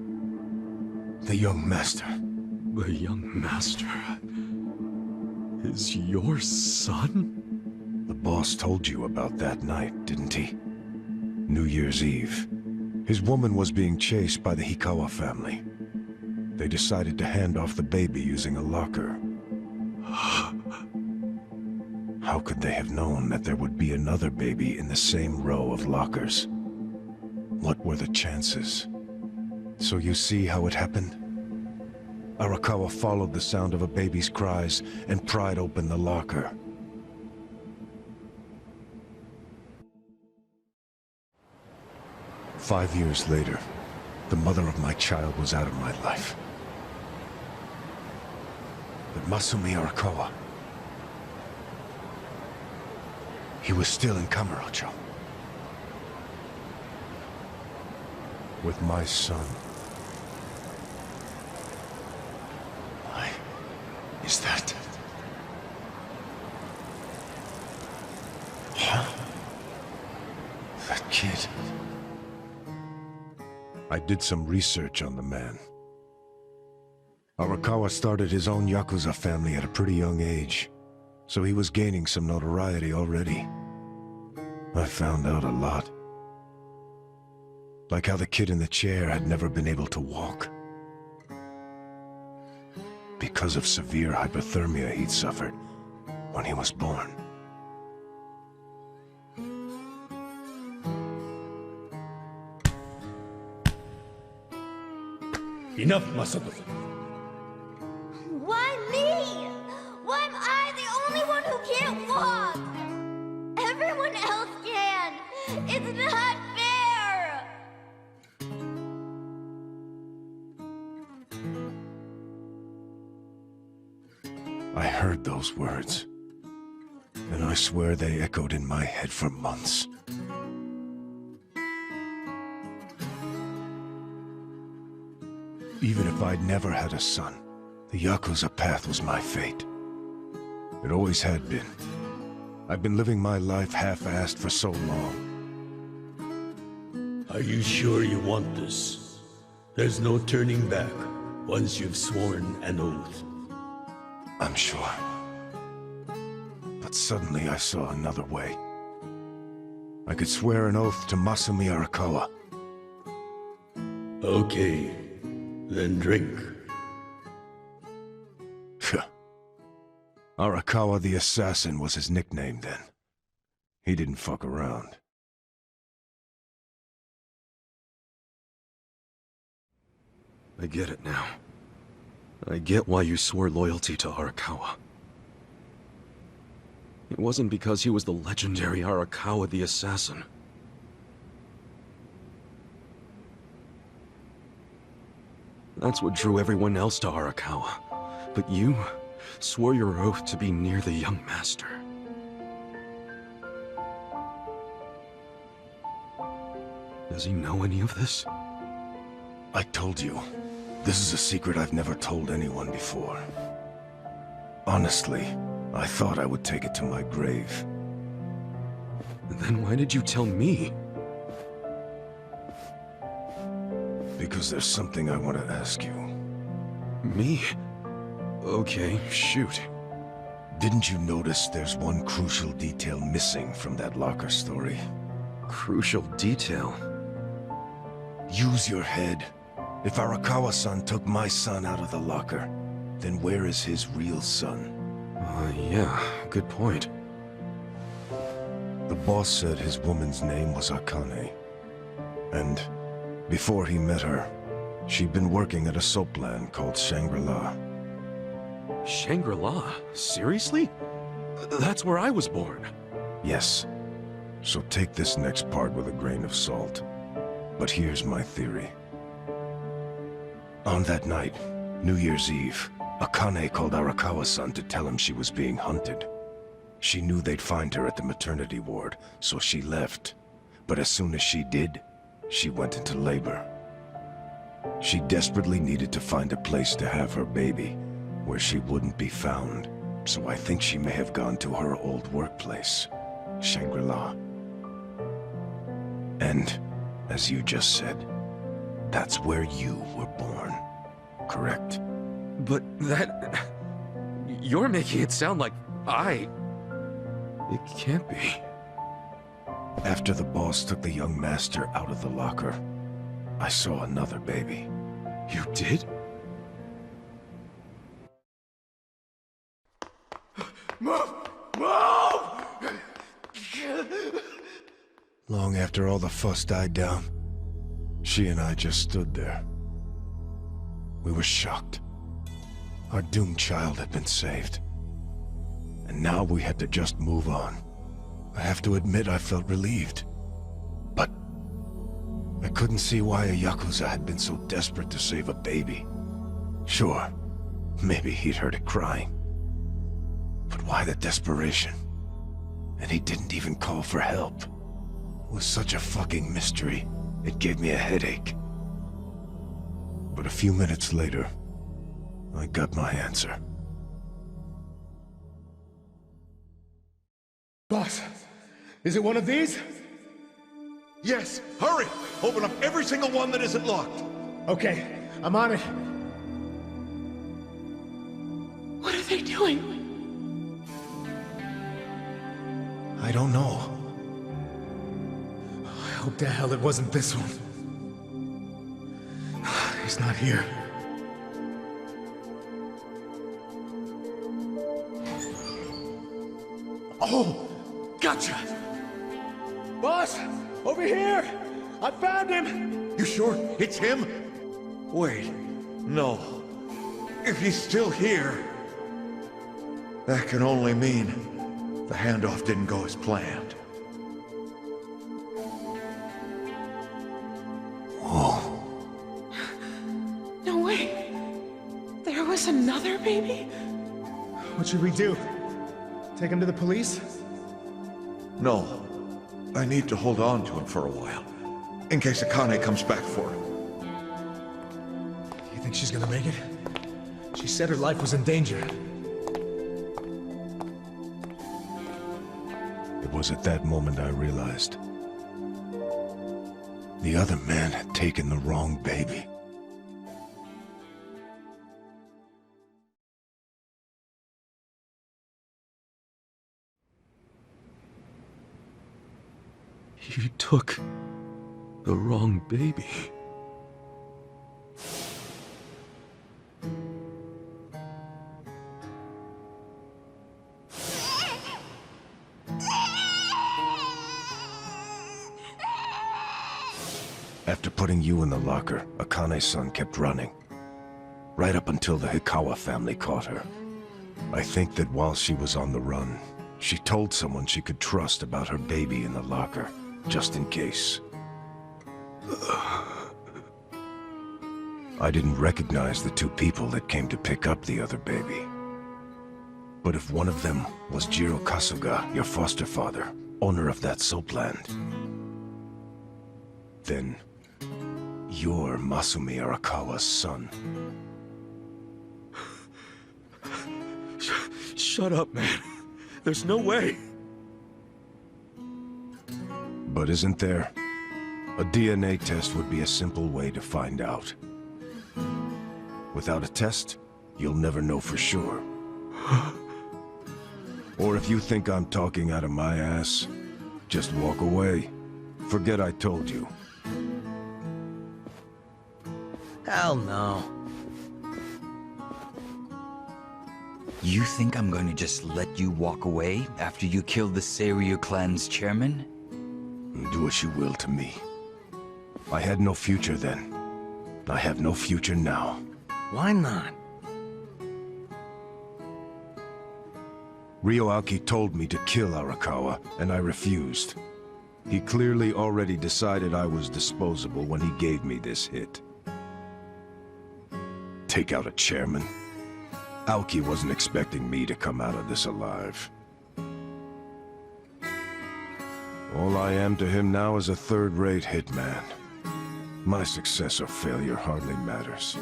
The young master. The young master... is your son? The boss told you about that night, didn't he? New Year's Eve. His woman was being chased by the Hikawa family. They decided to hand off the baby using a locker. How could they have known that there would be another baby in the same row of lockers? What were the chances? So you see how it happened? Arakawa followed the sound of a baby's cries and pried open the locker. "5 years later, the mother of my child was out of my life. But Masumi Arakawa, he was still in Kamurocho. With my son. Why is that? Huh? That kid. I did some research on the man. Arakawa started his own Yakuza family at a pretty young age, so he was gaining some notoriety already. I found out a lot. Like how the kid in the chair had never been able to walk. Because of severe hypothermia he'd suffered when he was born. Enough, Masato. Why me? Why am I the only one who can't walk? Everyone else can. It's not fair. I heard those words, and I swear they echoed in my head for months. Even if I'd never had a son, the Yakuza path was my fate. It always had been. I've been living my life half-assed for so long. Are you sure you want this? There's no turning back once you've sworn an oath. I'm sure. But suddenly I saw another way. I could swear an oath to Masumi Arakawa. Okay, then drink. Arakawa the Assassin was his nickname then. He didn't fuck around. I get it now. I get why you swore loyalty to Arakawa. It wasn't because he was the legendary Arakawa the assassin. That's what drew everyone else to Arakawa. But you swore your oath to be near the young master. Does he know any of this? I told you. This is a secret I've never told anyone before. Honestly, I thought I would take it to my grave. Then why did you tell me? Because there's something I want to ask you. Me? Okay, shoot. Didn't you notice there's one crucial detail missing from that locker story? Crucial detail? Use your head. If Arakawa-san took my son out of the locker, then where is his real son? Yeah, good point. The boss said his woman's name was Akane. And before he met her, she'd been working at a soapland called Shangri-La. Shangri-La? Seriously? That's where I was born. Yes. So take this next part with a grain of salt. But here's my theory. On that night, New Year's Eve, Akane called Arakawa-san to tell him she was being hunted. She knew they'd find her at the maternity ward, so she left. But as soon as she did, she went into labor. She desperately needed to find a place to have her baby, where she wouldn't be found. So I think she may have gone to her old workplace, Shangri-La. And, as you just said, that's where you were born, correct? But that... You're making it sound like I... It can't be. After the boss took the young master out of the locker, I saw another baby. You did? Move! Move! Long after all the fuss died down, she and I just stood there. We were shocked. Our doomed child had been saved. And now we had to just move on. I have to admit I felt relieved. But I couldn't see why a Yakuza had been so desperate to save a baby. Sure, maybe he'd heard it crying. But why the desperation? And he didn't even call for help. It was such a fucking mystery, it gave me a headache. But a few minutes later, I got my answer. Boss, is it one of these? Yes, hurry! Open up every single one that isn't locked. Okay, I'm on it. What are they doing? I don't know. I hope to hell it wasn't this one. He's not here. Oh! Gotcha! Boss! Over here! I found him! You sure it's him? Wait, no. If he's still here, that can only mean the handoff didn't go as planned. Whoa. No way. There was another baby? What should we do? Take him to the police? No. I need to hold on to him for a while, in case Akane comes back for him. You think she's gonna make it? She said her life was in danger. It was at that moment I realized. The other man had taken the wrong baby. You took the wrong baby. After putting you in the locker, Akane's-san kept running. Right up until the Hikawa family caught her. I think that while she was on the run, she told someone she could trust about her baby in the locker, just in case. I didn't recognize the two people that came to pick up the other baby. But if one of them was Jiro Kasuga, your foster father, owner of that soapland, then you're Masumi Arakawa's son. Shut up, man. There's no way. But isn't there? A DNA test would be a simple way to find out. Without a test, you'll never know for sure. Or if you think I'm talking out of my ass, just walk away. Forget I told you. Hell no. You think I'm going to just let you walk away after you killed the Seiryu clan's chairman? Do what you will to me. I had no future then. I have no future now. Why not? Ryoaki told me to kill Arakawa, and I refused. He clearly already decided I was disposable when he gave me this hit. Take out a chairman? Aoki wasn't expecting me to come out of this alive. All I am to him now is a third-rate hitman. My success or failure hardly matters.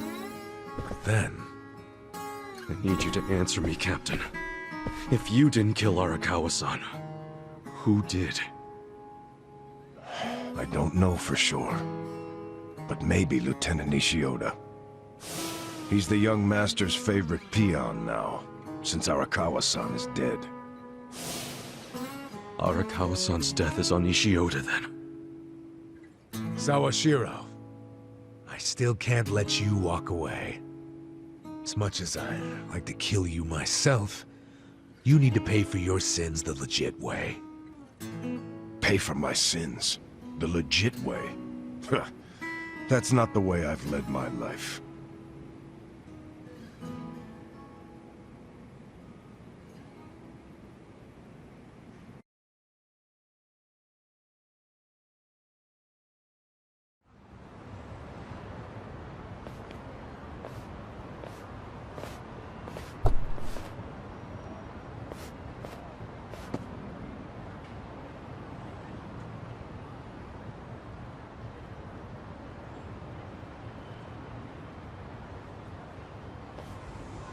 But then, I need you to answer me, Captain. If you didn't kill Arakawa-san, who did? I don't know for sure, but maybe Lieutenant Nishioda. He's the young master's favorite peon now, since Arakawa-san is dead. Arakawa-san's death is on Nishioda, then. Sawashiro, I still can't let you walk away. As much as I'd like to kill you myself, you need to pay for your sins the legit way. Pay for my sins? The legit way? That's not the way I've led my life.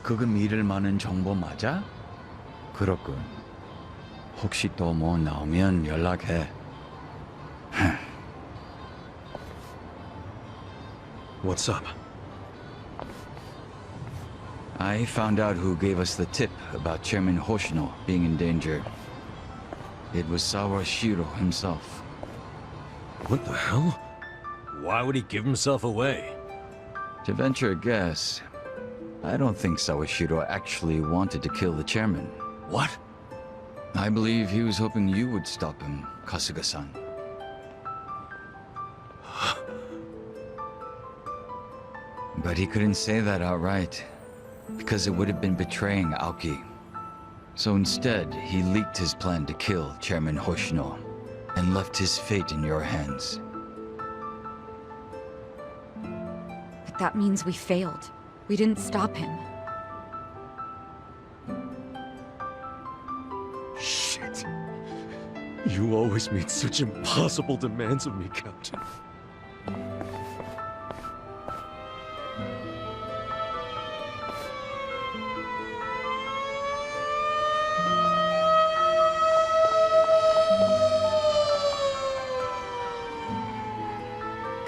그거 믿을 만한 정보 맞아? 그렇군. 혹시 또 뭐 나오면 연락해. What's up? I found out who gave us the tip about Chairman Hoshino being in danger. It was Sawashiro himself. What the hell? Why would he give himself away? To venture a guess, I don't think Sawashiro actually wanted to kill the chairman. What? I believe he was hoping you would stop him, Kasuga-san. But he couldn't say that outright, because it would have been betraying Aoki. So instead, he leaked his plan to kill Chairman Hoshino, and left his fate in your hands. But that means we failed. We didn't stop him. Shit. You always made such impossible demands of me, Captain.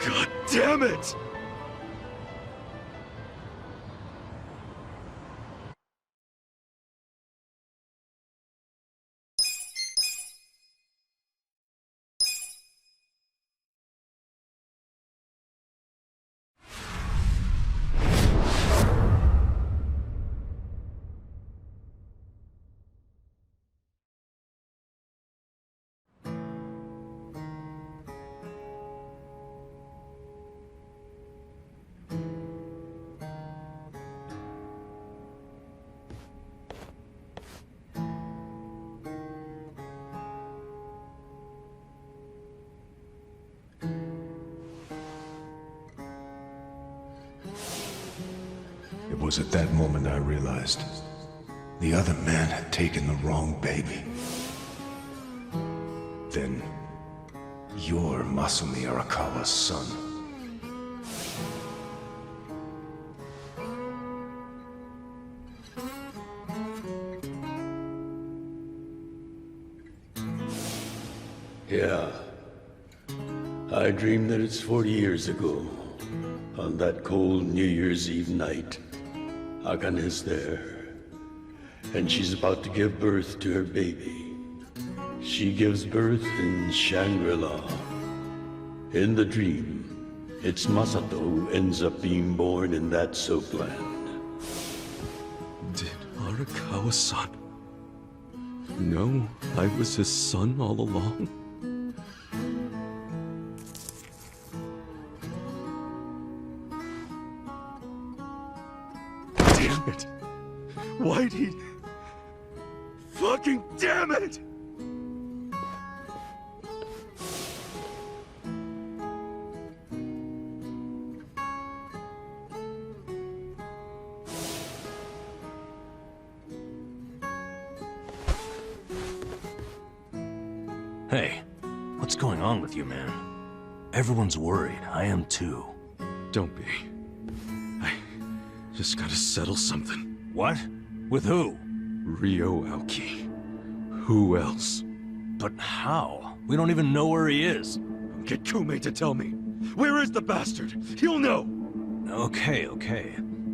God damn it! was at that moment I realized the other man had taken the wrong baby. Then, you're Masumi Arakawa's son. Yeah. I dreamed that it's 40 years ago. On that cold New Year's Eve night, Akane's there. And she's about to give birth to her baby. She gives birth in Shangri-La. In the dream, it's Masato who ends up being born in that soapland. Did Arakawa-san know I was his son all along? Damn it! Why'd he... Fucking damn it! Hey, what's going on with you, man? Everyone's worried. I am too. Don't be. I just gotta settle something. What? With who? Ryo Aoki. Who else? But how? We don't even know where he is. Get Kume to tell me. Where is the bastard? He'll know! Okay.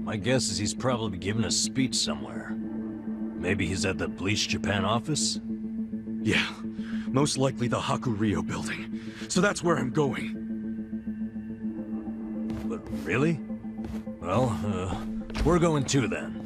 My guess is he's probably giving a speech somewhere. Maybe he's at the Bleach Japan office? Yeah. Most likely the Hakuryo building. So that's where I'm going. But really? Well, we're going too then.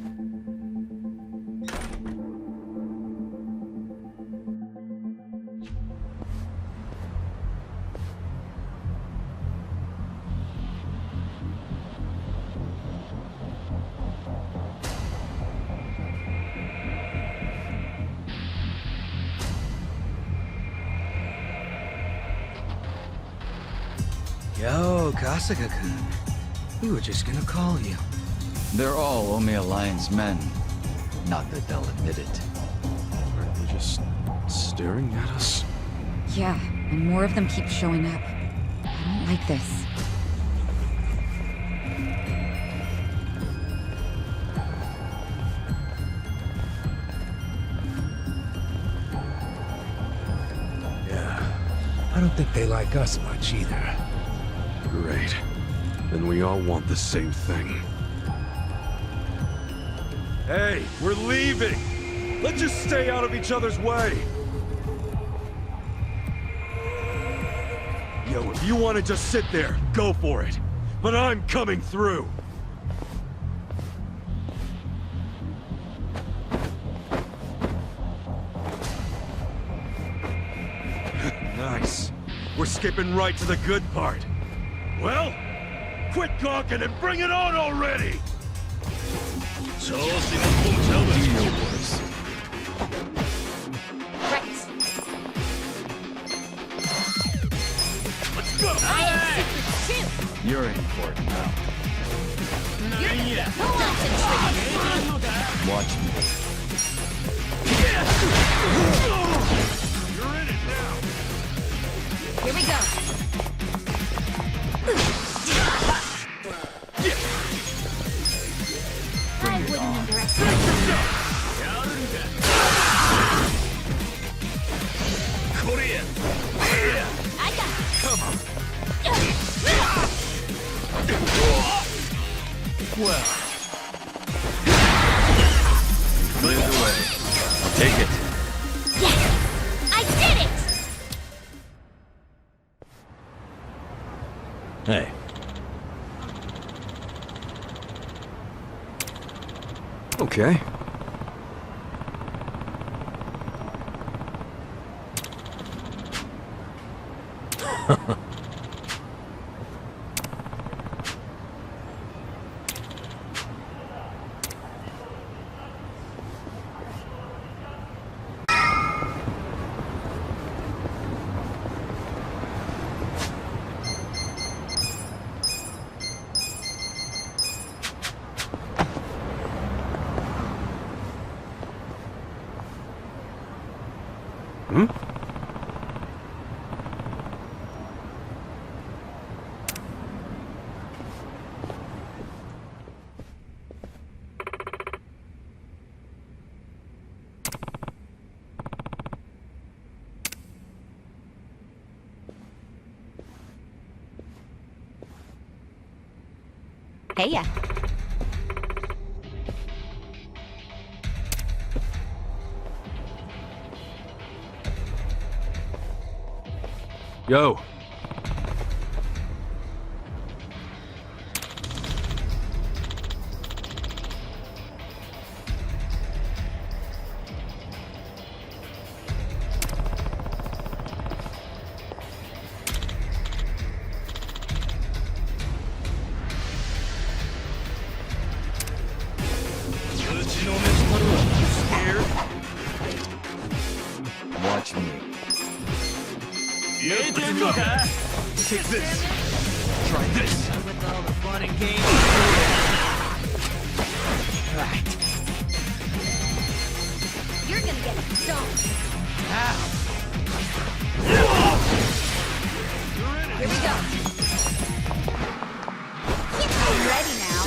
Yo, Kasuga-kun. We were just gonna call you. They're all Omi Alliance men. Not that they'll admit it. Are they just staring at us? Yeah, and more of them keep showing up. I don't like this. Yeah, I don't think they like us much either. Great. Then we all want the same thing. Hey, we're leaving! Let's just stay out of each other's way! Yo, if you want to just sit there, go for it. But I'm coming through! Nice. We're skipping right to the good part. Well, quit gawking and bring it on already! Right. Let's go! I am secret too. You're in for it now. Who wants a treat? Watch me. You're in it now! Here we go. I wouldn't underestimate you. I got it. Come on! Well, Clear the way. Take it. Yes! I did it! hey. Okay. Hmm? Hey ya. Yo. Watch me. Take this. Try this. With all the fun and games. Right. You're gonna get stoned. Here we go. I'm ready now.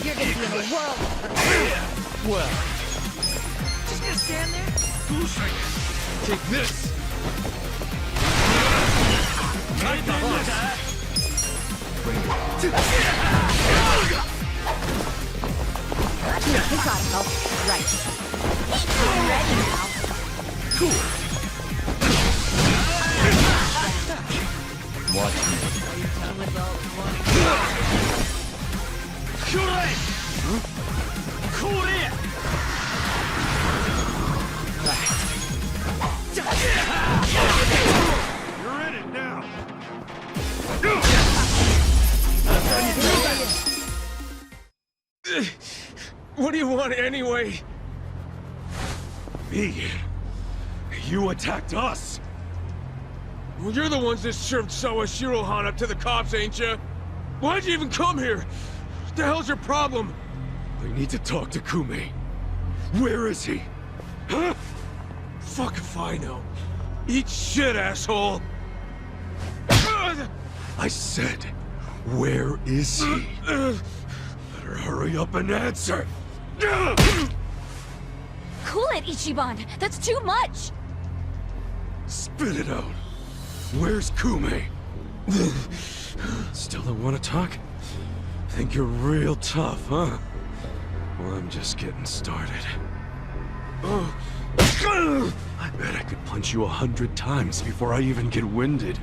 You're gonna be in a whirl. Well, Just gonna stand there? take this. We gotta help. Right. I'm ready now. Watch me. You're in it now. What do you want anyway? Me? You attacked us! Well, you're the ones that served Sawa Shirohan up to the cops, ain't you? Why'd you even come here? What the hell's your problem? I need to talk to Kume. Where is he? Huh? Fuck if I know. Eat shit, asshole! I said, where is he? Better hurry up and answer! Cool it, Ichiban! That's too much! Spit it out! Where's Kume? Still don't want to talk? Think you're real tough, huh? Well, I'm just getting started. I bet I could punch you 100 times before I even get winded.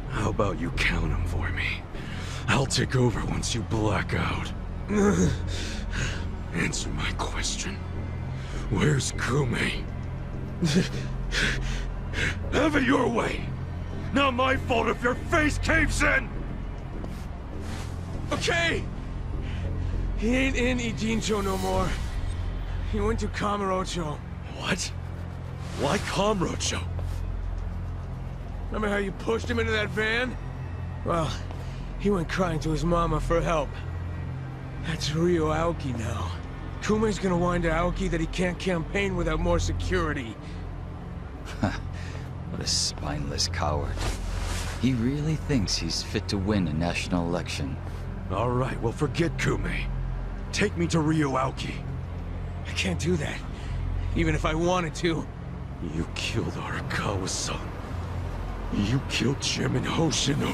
How about you count them for me? I'll take over once you black out. Answer my question. Where's Kume? Have it your way! Not my fault if your face caves in! Okay! He ain't in Ijincho no more. He went to Kamurocho. What? Why Kamurocho? Remember how you pushed him into that van? Well, he went crying to his mama for help. That's Ryo Aoki now. Kume's gonna whine to Aoki that he can't campaign without more security. What a spineless coward. He really thinks he's fit to win a national election. All right, well, forget Kume. Take me to Ryo Aoki. I can't do that. Even if I wanted to. You killed Arakawa-san. You killed Chairman Hoshino.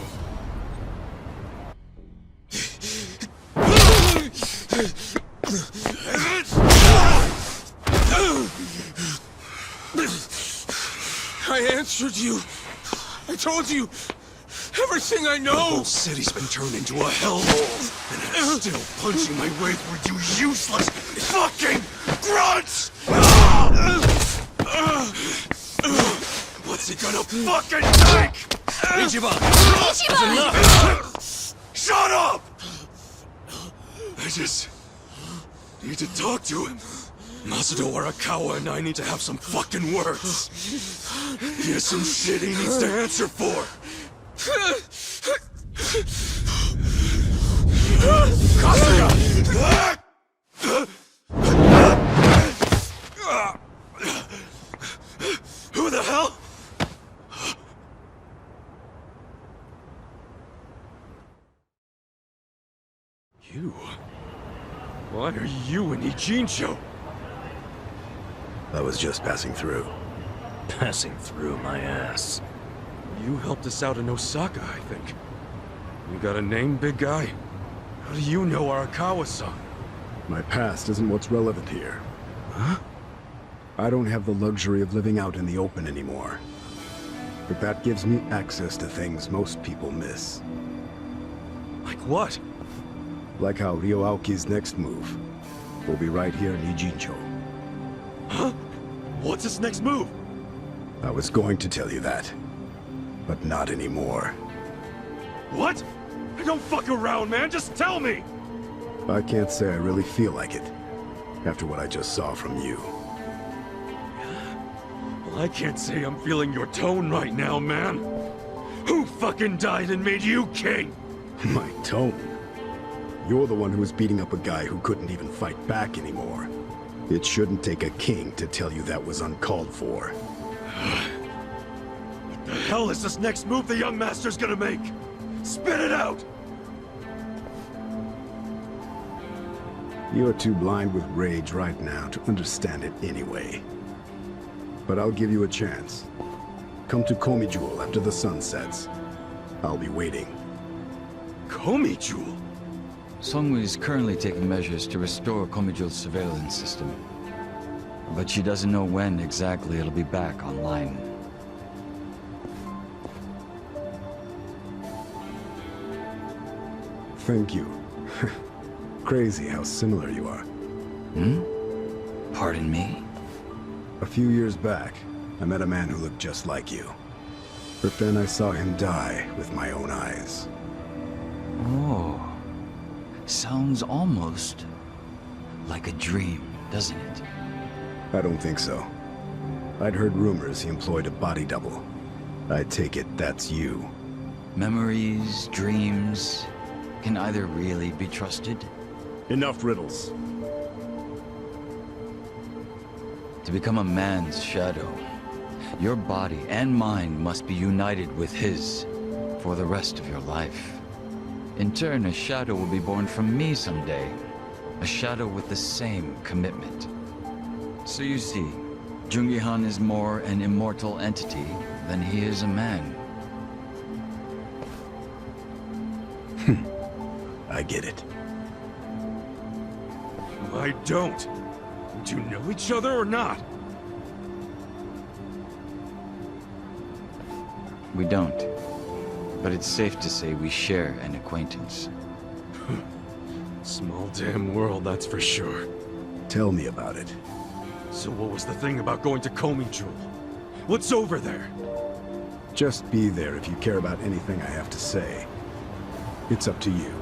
I answered you. I told you everything I know. The whole city's been turned into a hellhole, and I'm still punching my way through you useless fucking grunts! What's he gonna fucking think? Ichiban! Ichiban! Shut up! I just need to talk to him. Masudo Arakawa and I need to have some fucking words. He has some shit he needs to answer for. Kasuga! Who the hell? You? Why are you in Ijincho? I was just passing through. Passing through my ass. You helped us out in Osaka, I think. You got a name, big guy? How do you know Arakawa-san? My past isn't what's relevant here. Huh? I don't have the luxury of living out in the open anymore. But that gives me access to things most people miss. Like what? Like how Ryo Aoki's next move will be right here in Ijincho. Huh? What's his next move? I was going to tell you that, but not anymore. What? Don't fuck around, man, just tell me! I can't say I really feel like it, after what I just saw from you. Well, I can't say I'm feeling your tone right now, man. Who fucking died and made you king? My tone? You're the one who was beating up a guy who couldn't even fight back anymore. It shouldn't take a king to tell you that was uncalled for. What the hell is this next move the young master's gonna make? Spit it out! You're too blind with rage right now to understand it anyway. But I'll give you a chance. Come to Komi Jewel after the sun sets. I'll be waiting. Komi Jewel? Songwoo is currently taking measures to restore Komi Jewel's surveillance system. But she doesn't know when exactly it'll be back online. Thank you. Crazy how similar you are. Hmm? Pardon me? A few years back, I met a man who looked just like you. But then I saw him die with my own eyes. Oh. Sounds almost like a dream, doesn't it? I don't think so. I'd heard rumors he employed a body double. I take it that's you. Memories, dreams, can either really be trusted? Enough riddles. To become a man's shadow, your body and mind must be united with his for the rest of your life. In turn, a shadow will be born from me someday. A shadow with the same commitment. So you see, Jungi-han is more an immortal entity than he is a man. I get it. I don't. Do you know each other or not? We don't. But it's safe to say we share an acquaintance. Small damn world, that's for sure. Tell me about it. So what was the thing about going to Komi Jewel? What's over there? Just be there if you care about anything I have to say. It's up to you.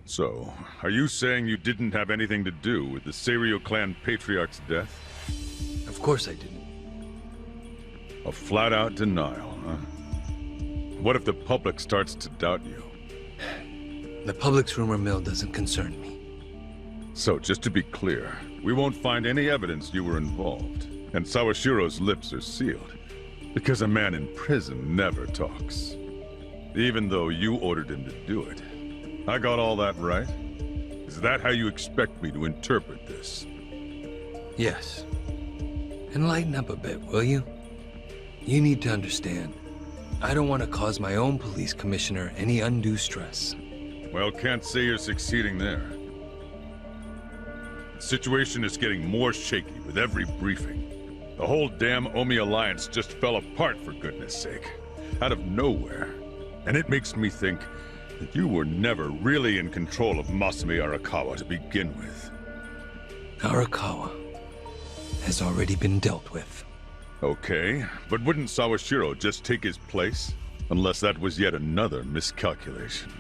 So, are you saying you didn't have anything to do with the Seiryu clan patriarch's death? Of course I didn't. A flat-out denial, huh? What if the public starts to doubt you? The public's rumor mill doesn't concern me. So, just to be clear, we won't find any evidence you were involved, and Sawashiro's lips are sealed, because a man in prison never talks. Even though you ordered him to do it. I got all that right? Is that how you expect me to interpret this? Yes. And lighten up a bit, will you? You need to understand, I don't want to cause my own police commissioner any undue stress. Well, can't say you're succeeding there. The situation is getting more shaky with every briefing. The whole damn Omi Alliance just fell apart, for goodness sake. Out of nowhere. And it makes me think that you were never really in control of Masumi Arakawa to begin with. Arakawa has already been dealt with. Okay, but wouldn't Sawashiro just take his place? Unless that was yet another miscalculation.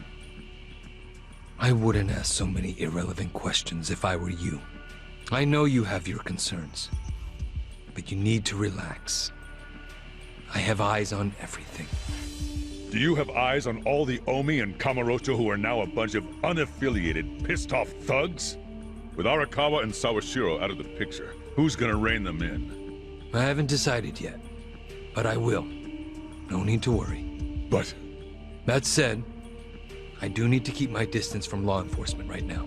I wouldn't ask so many irrelevant questions if I were you. I know you have your concerns, but you need to relax. I have eyes on everything. Do you have eyes on all the Omi and Kamurocho who are now a bunch of unaffiliated, pissed-off thugs? With Arakawa and Sawashiro out of the picture, who's gonna rein them in? I haven't decided yet, but I will. No need to worry. But... That said, I do need to keep my distance from law enforcement right now.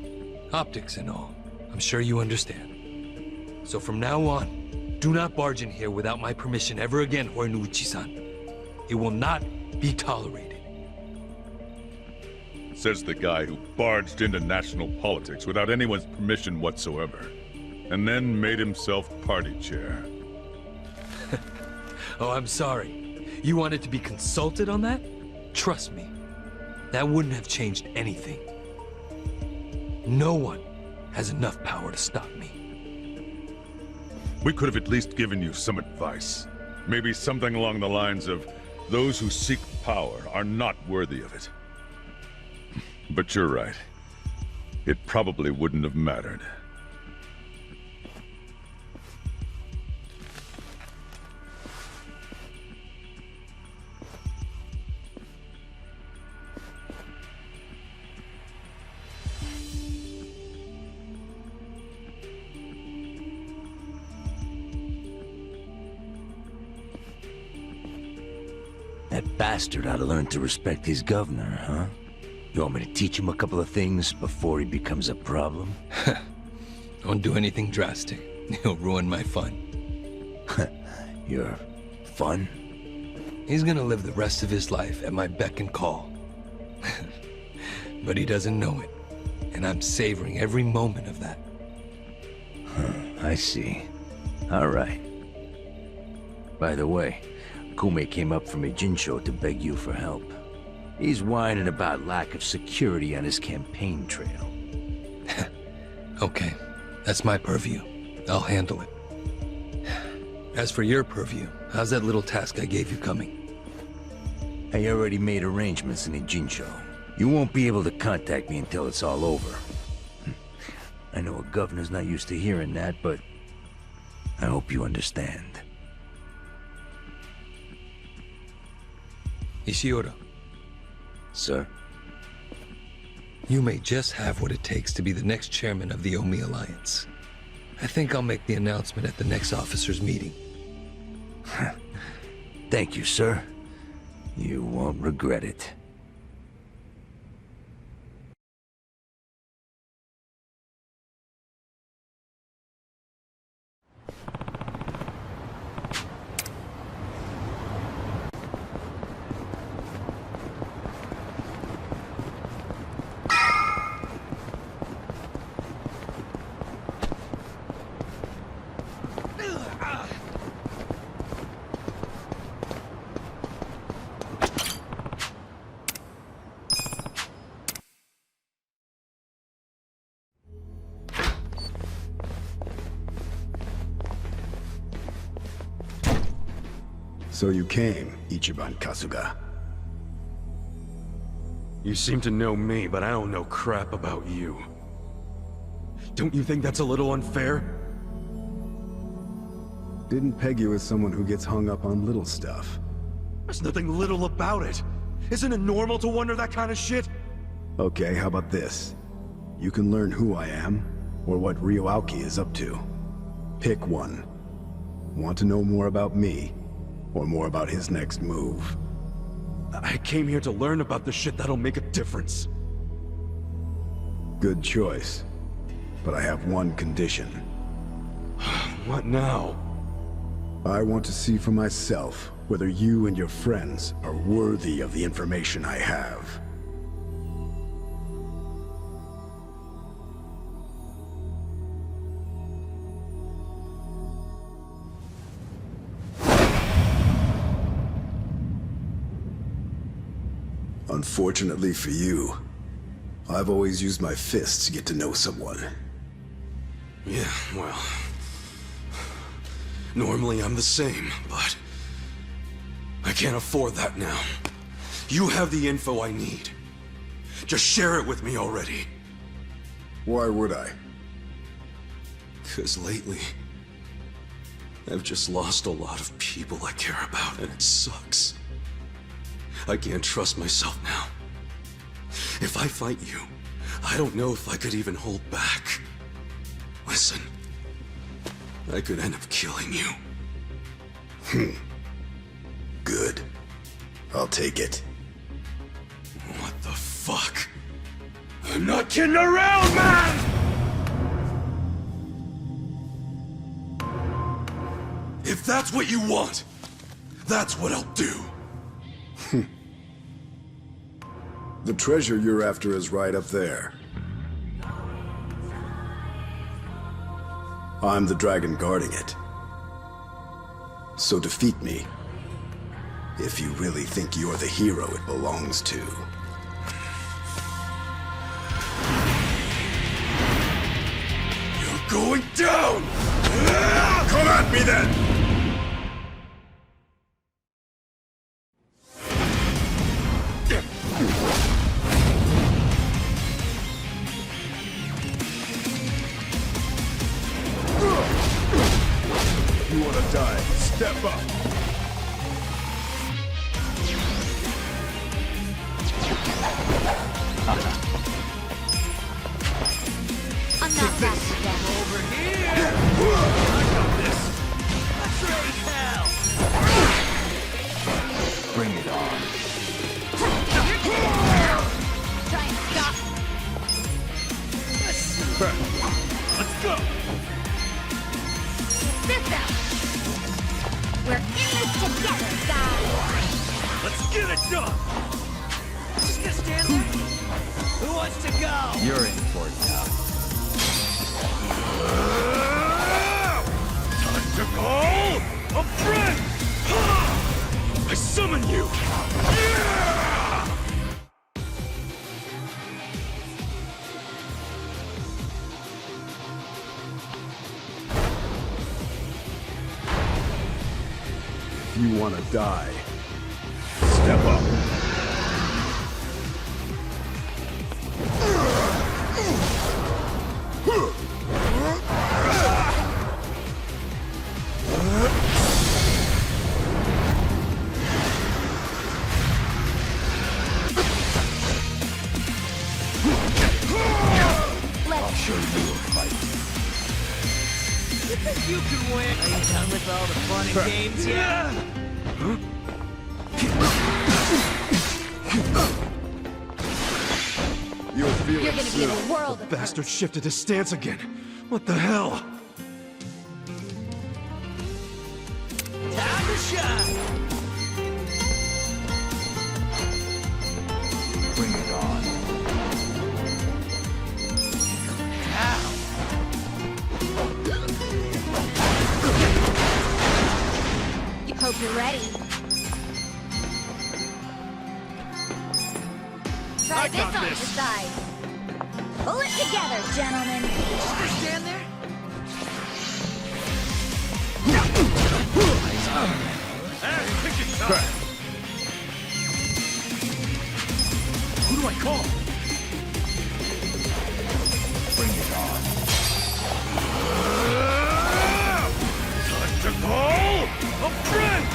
Optics and all. I'm sure you understand. So from now on, do not barge in here without my permission ever again, Horinuchi-san. It will not be tolerated. Says the guy who barged into national politics without anyone's permission whatsoever, and then made himself party chair. Oh, I'm sorry. You wanted to be consulted on that? Trust me, that wouldn't have changed anything. No one has enough power to stop me. We could have at least given you some advice. Maybe something along the lines of, those who seek power are not worthy of it. But you're right. It probably wouldn't have mattered. That bastard ought to learn to respect his governor, huh? You want me to teach him a couple of things before he becomes a problem? Don't do anything drastic. He'll ruin my fun. Your fun? He's gonna live the rest of his life at my beck and call. But he doesn't know it. And I'm savoring every moment of that. I see. All right. By the way, Kume came up from Ijincho to beg you for help. He's whining about lack of security on his campaign trail. Okay, that's my purview. I'll handle it. As for your purview, how's that little task I gave you coming? I already made arrangements in Ijincho. You won't be able to contact me until it's all over. I know a governor's not used to hearing that, but I hope you understand. Ishiura. Sir? You may just have what it takes to be the next chairman of the Omi Alliance. I think I'll make the announcement at the next officers' meeting. Thank you, sir. You won't regret it. So you came, Ichiban Kasuga. You seem to know me, but I don't know crap about you. Don't you think that's a little unfair? Didn't peg you as someone who gets hung up on little stuff. There's nothing little about it. Isn't it normal to wonder that kind of shit? Okay, how about this? You can learn who I am, or what Ryoaoki is up to. Pick one. Want to know more about me, or more about his next move? I came here to learn about the shit that'll make a difference. Good choice. But I have one condition. What now? I want to see for myself whether you and your friends are worthy of the information I have. Unfortunately for you, I've always used my fists to get to know someone. Yeah, well... Normally I'm the same, but I can't afford that now. You have the info I need. Just share it with me already. Why would I? 'Cause lately, I've just lost a lot of people I care about, and it sucks. I can't trust myself now. If I fight you, I don't know if I could even hold back. Listen, I could end up killing you. Good. I'll take it. What the fuck? I'm not kidding around, man! If that's what you want, that's what I'll do. The treasure you're after is right up there. I'm the dragon guarding it. So defeat me, if you really think you're the hero it belongs to. You're going down! Come at me then! You wanna die? Step up! I'm not fast enough. Over here! I got this! Let's raise hell! Bring it on. Try and stop. Let's go! This out. We're in this together, guys. Let's get it done! Just gonna stand there? Who wants to go? You're in for it now. Time to call a friend! I summon you! If you wanna die, step up. I'll show you a fight. You think you can win? Are you done with all the fun and games yet? You'll feel You're it gonna be in soon. a world of Bastard shifted his stance again. What the hell? Time to shine! Bring it on. Hope you're ready. Try this on the side. Pull it together, gentlemen. Just stand there? Pick it time. Who do I call? Bring it on. Time to call a friend!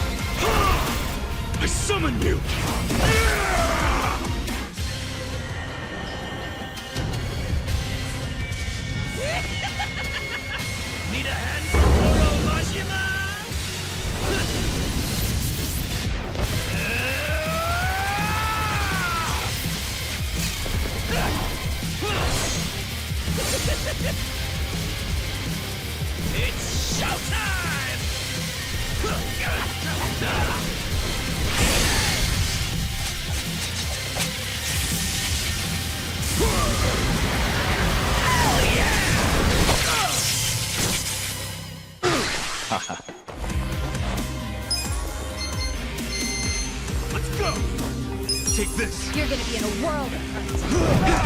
I summon you! Need a hand for Oromajima? It's showtime! Let's go! Take this! You're gonna be in a world of hurt.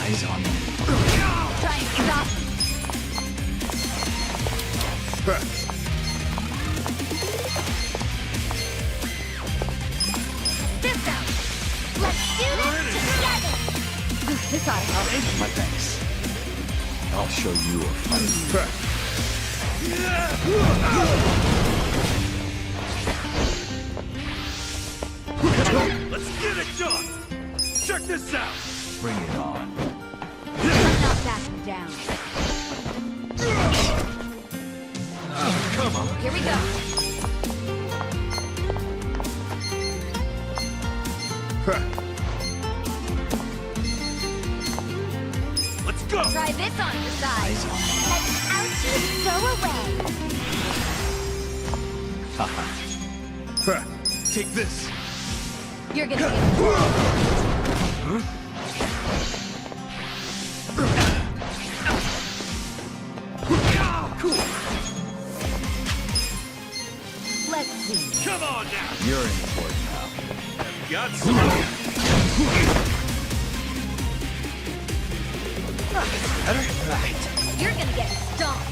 Eyes on me. Try and stop me. This out. Let's do this together. This ought to help. My thanks. I'll show you a fight. Let's get it done! Check this out! Bring it on. I'm not backing down. Come on! Here we go. Let's go! Try this on your side. Let the ouchies go away. Take this! You're gonna be Cool! Let's see. Come on now! You're in for it now. Got some! Better? Right. You're gonna get stomped.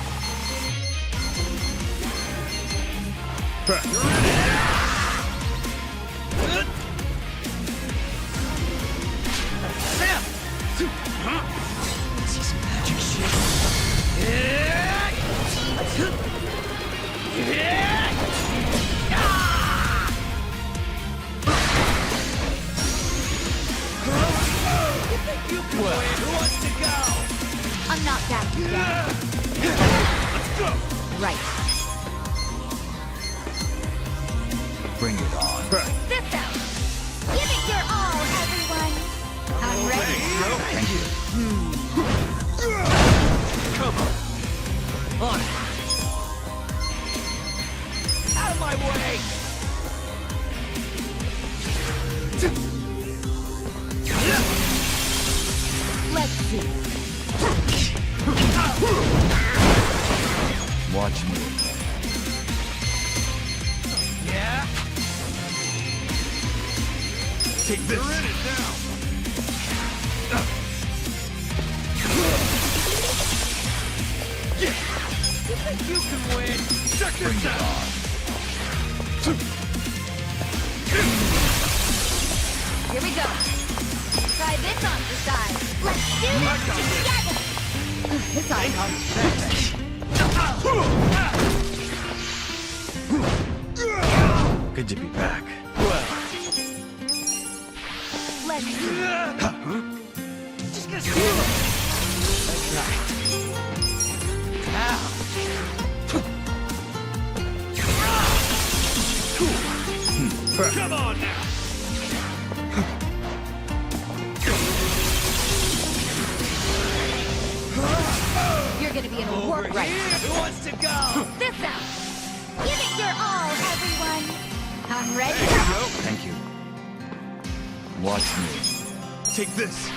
See some magic shit. Who wants to go? I'm not backing down. Let's go! Right. Bring it on. This out. Give it your all, everyone. I'm ready. Thank you. Come on. On it. Out of my way! Let's see. Watch me. Yeah? Take this. You're in it now. Yeah. You think you can win? Check this out. Here we go. Try this on your side. Let's do this together. This ought to help. Good to be back. Well. Let's see. Just gonna steal it. That's right. Ow. Cool. Come on now. You're gonna be in a warp right. Who wants to go? This out. Give it your all, everyone. I'm ready. Thank you. Watch me. Take this.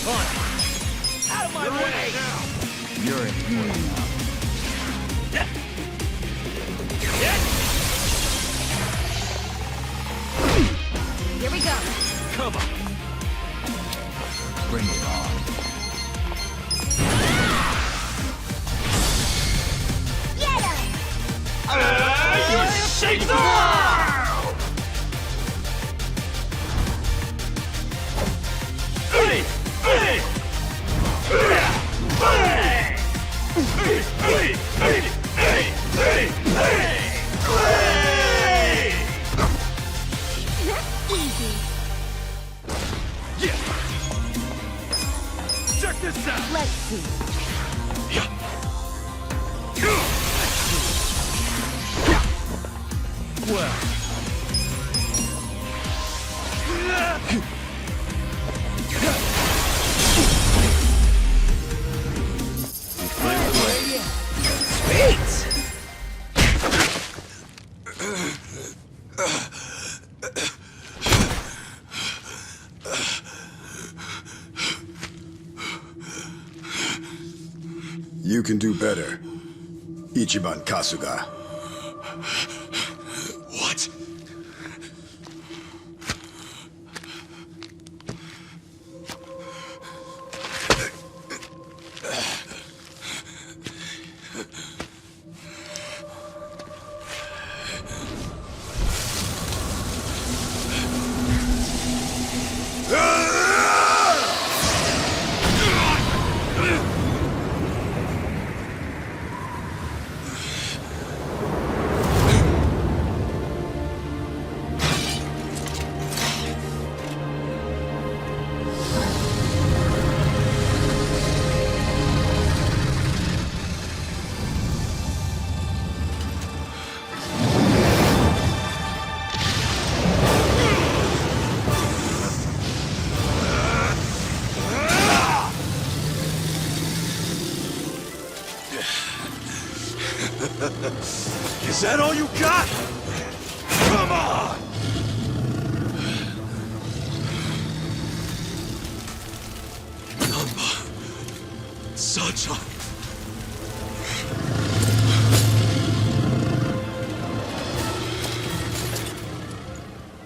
On. Out of my way now. You're in for it now. Here we go. Come on. Bring it on. Get him! You shake the Easy. Yeah. Check this out. Let's see. Well. Sweet. You can do better, Ichiban Kasuga. What? Is that all you got? Come on! Nanba. Such a...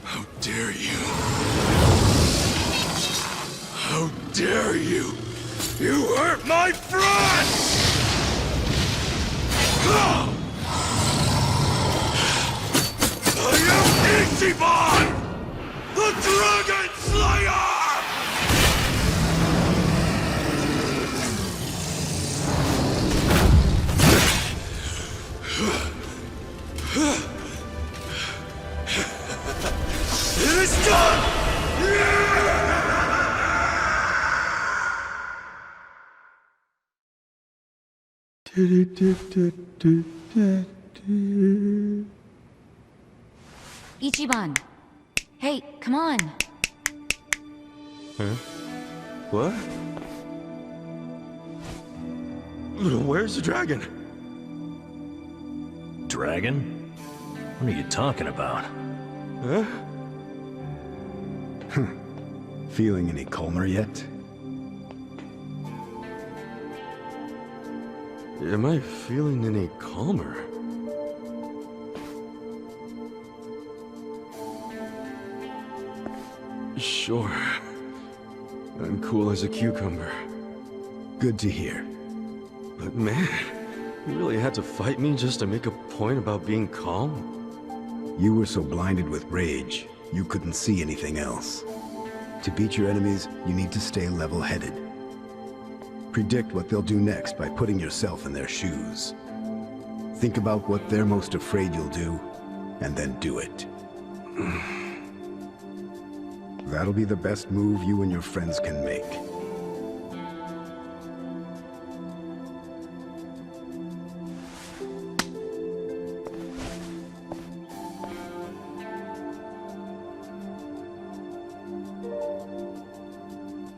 How dare you? How dare you? You hurt my friend! I am Ichiban! The Dragon Slayer! It is done! Ichiban! Hey, come on! Huh? What? Where's the dragon? Dragon? What are you talking about? Huh? Feeling any calmer yet? Am I feeling any calmer? Sure. I'm cool as a cucumber. Good to hear. But man, you really had to fight me just to make a point about being calm? You were so blinded with rage, you couldn't see anything else. To beat your enemies, you need to stay level-headed. Predict what they'll do next by putting yourself in their shoes. Think about what they're most afraid you'll do, and then do it. That'll be the best move you and your friends can make.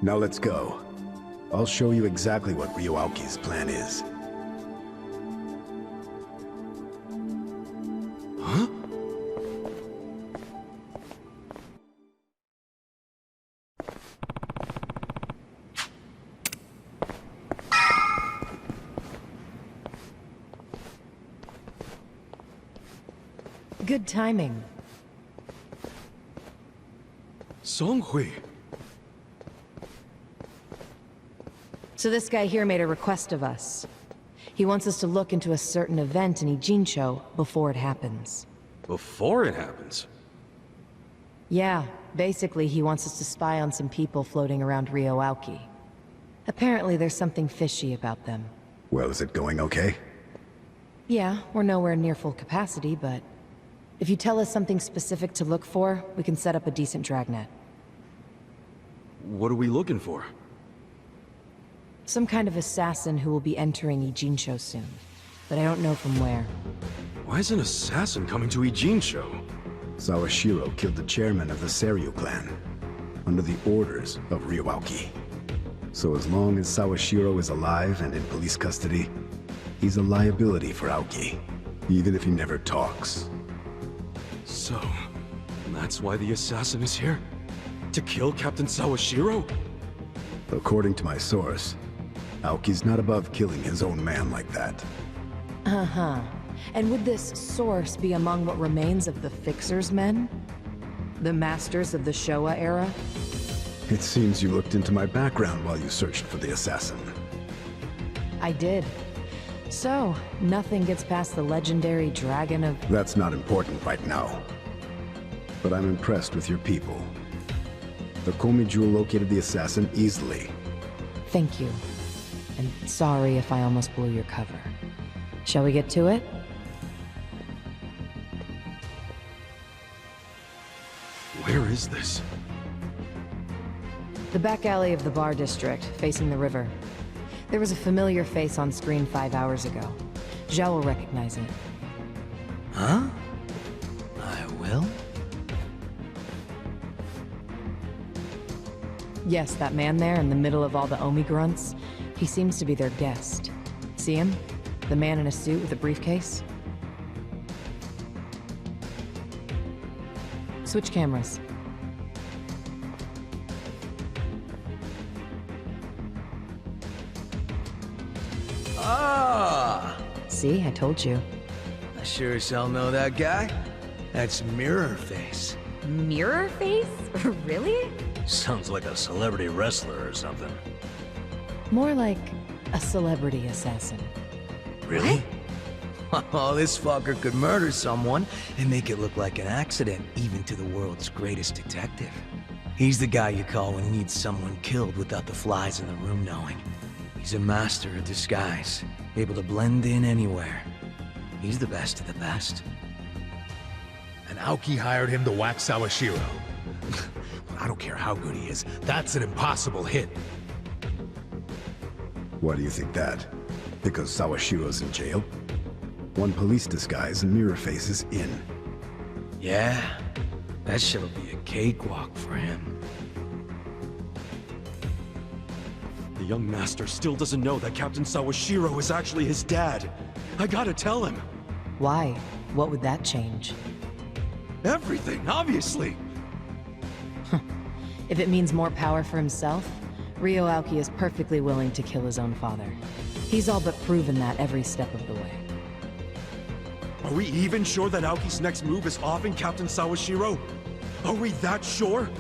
Now let's go. I'll show you exactly what Ryuauki's plan is. Huh? Good timing. Songhui. So this guy here made a request of us. He wants us to look into a certain event in Ijincho before it happens. Before it happens? Yeah, basically he wants us to spy on some people floating around Ryuauki. Apparently there's something fishy about them. Well, is it going okay? Yeah, we're nowhere near full capacity, but if you tell us something specific to look for, we can set up a decent dragnet. What are we looking for? Some kind of assassin who will be entering Ijincho soon, but I don't know from where. Why is an assassin coming to Ijincho? Sawashiro killed the chairman of the Seiryu clan, under the orders of Ryuauki. So as long as Sawashiro is alive and in police custody, he's a liability for Aoki, even if he never talks. So, that's why the assassin is here? To kill Captain Sawashiro? According to my source, Aoki's not above killing his own man like that. Uh-huh. And would this source be among what remains of the Fixer's men? The masters of the Showa era? It seems you looked into my background while you searched for the assassin. I did. So, nothing gets past the legendary Dragon of... That's not important right now. But I'm impressed with your people. The Komi Jewel located the assassin easily. Thank you. And sorry if I almost blew your cover. Shall we get to it? Where is this? The back alley of the bar district, facing the river. There was a familiar face on screen 5 hours ago. Zhao will recognize it. Huh? I will? Yes, that man there in the middle of all the Omi grunts. He seems to be their guest. See him? The man in a suit with a briefcase? Switch cameras. Ah! See, I told you. I sure as hell know that guy. That's Mirror Face. Mirror face? Really? Sounds like a celebrity wrestler or something. More like a celebrity assassin. Really? Oh, this fucker could murder someone and make it look like an accident, even to the world's greatest detective. He's the guy you call when you need someone killed without the flies in the room knowing. He's a master of disguise, able to blend in anywhere. He's the best of the best. And Aoki hired him to whack Sawashiro. I don't care how good he is, that's an impossible hit. Why do you think that? Because Sawashiro's in jail? One police disguise and Mirror Face is in. Yeah, that shit'll be a cakewalk for him. The young master still doesn't know that Captain Sawashiro is actually his dad. I gotta tell him. Why? What would that change? Everything, obviously. If it means more power for himself, Ryo Aoki is perfectly willing to kill his own father. He's all but proven that every step of the way. Are we even sure that Aoki's next move is offing Captain Sawashiro? Are we that sure?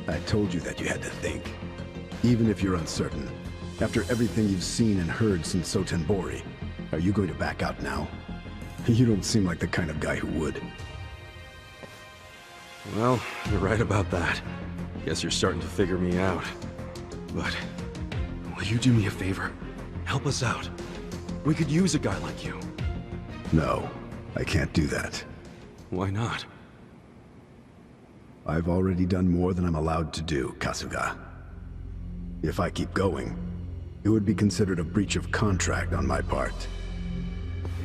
I told you that you had to think. Even if you're uncertain, after everything you've seen and heard since Sotenbori, are you going to back out now? You don't seem like the kind of guy who would. Well, you're right about that. Guess you're starting to figure me out. But, will you do me a favor? Help us out. We could use a guy like you. No, I can't do that. Why not? I've already done more than I'm allowed to do, Kasuga. If I keep going, it would be considered a breach of contract on my part.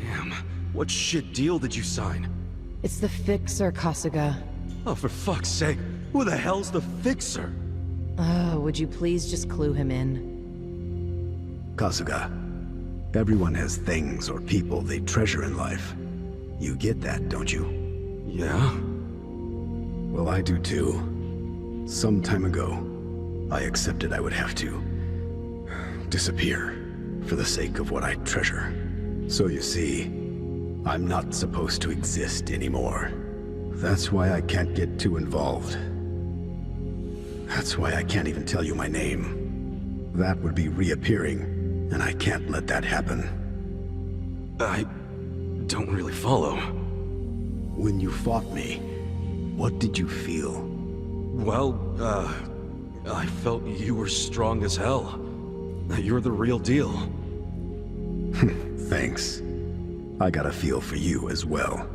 Damn, what shit deal did you sign? It's the Fixer, Kasuga. Oh, for fuck's sake, who the hell's the Fixer? Would you please just clue him in? Kasuga, everyone has things or people they treasure in life. You get that, don't you? Yeah? Well, I do too. Some time ago, I accepted I would have to disappear for the sake of what I treasure. So you see, I'm not supposed to exist anymore. That's why I can't get too involved. That's why I can't even tell you my name. That would be reappearing, and I can't let that happen. I don't really follow. When you fought me, what did you feel? Well, I felt you were strong as hell. You're the real deal. Thanks. I got a feel for you as well.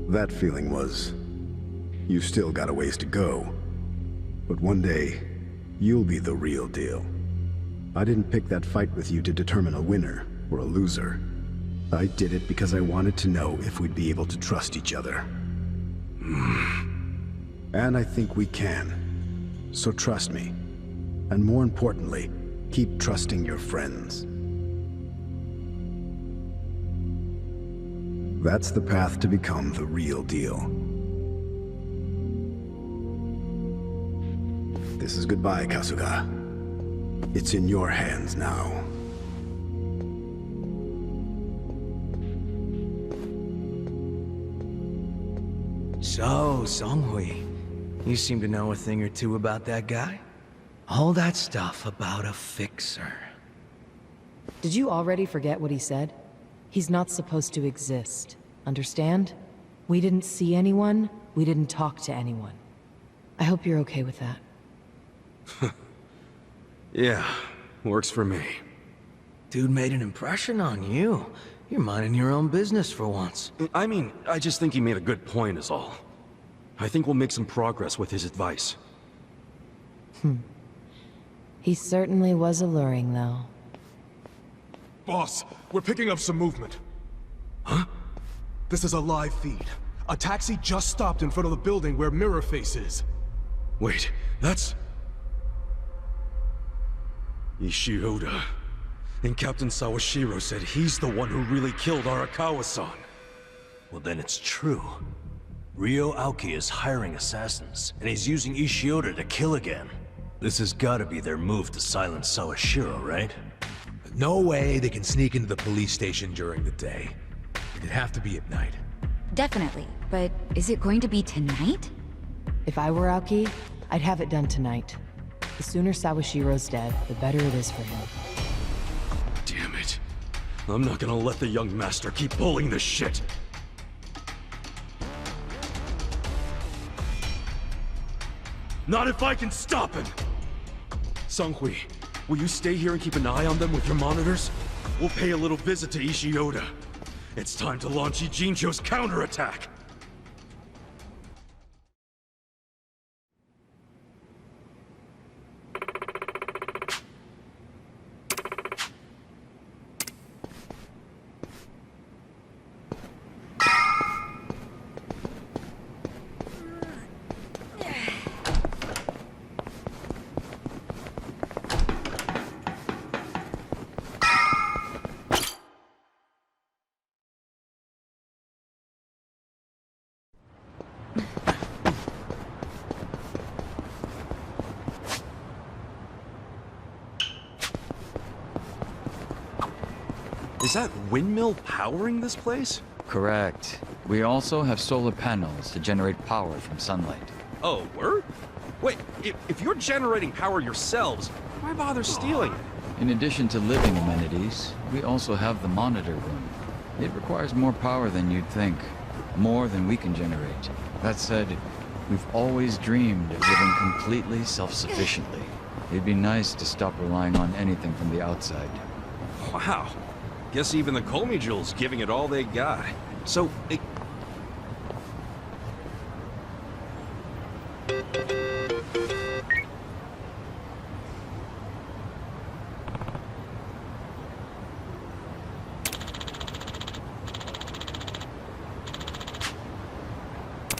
That feeling was, you still got a ways to go. But one day, you'll be the real deal. I didn't pick that fight with you to determine a winner or a loser. I did it because I wanted to know if we'd be able to trust each other. And I think we can. So trust me. And more importantly, keep trusting your friends. That's the path to become the real deal. This is goodbye, Kasuga. It's in your hands now. So, Songhui, you seem to know a thing or two about that guy? All that stuff about a fixer. Did you already forget what he said? He's not supposed to exist. Understand? We didn't see anyone. We didn't talk to anyone. I hope you're okay with that. Yeah, works for me. Dude made an impression on you. You're minding your own business for once. I mean, I just think he made a good point is all. I think we'll make some progress with his advice. He certainly was alluring, though. Boss, we're picking up some movement. Huh? This is a live feed. A taxi just stopped in front of the building where Mirror Face is. Wait, that's... Ishioda. And Captain Sawashiro said he's the one who really killed Arakawa-san. Well, then it's true. Ryo Aoki is hiring assassins, and he's using Ishioda to kill again. This has gotta be their move to silence Sawashiro, right? No way they can sneak into the police station during the day. It'd have to be at night. Definitely, but is it going to be tonight? If I were Aoki, I'd have it done tonight. The sooner Sawashiro's dead, the better it is for him. Damn it. I'm not gonna let the young master keep pulling this shit. Not if I can stop him! Sunghui, will you stay here and keep an eye on them with your monitors? We'll pay a little visit to Ishioda. It's time to launch Ijincho's counterattack! Is that windmill powering this place? Correct. We also have solar panels to generate power from sunlight. Oh, word? Wait, if you're generating power yourselves, why bother stealing it? In addition to living amenities, we also have the monitor room. It requires more power than you'd think. More than we can generate. That said, we've always dreamed of living completely self-sufficiently. It'd be nice to stop relying on anything from the outside. Wow. Guess even the Komi Jewels giving it all they got. So,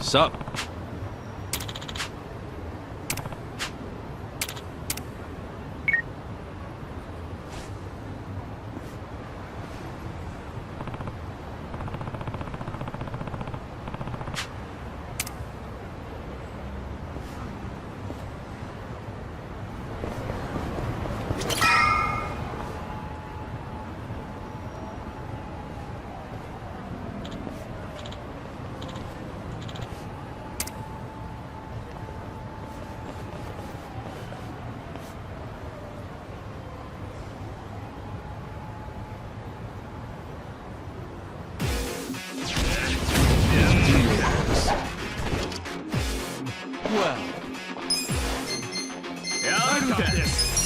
Sup?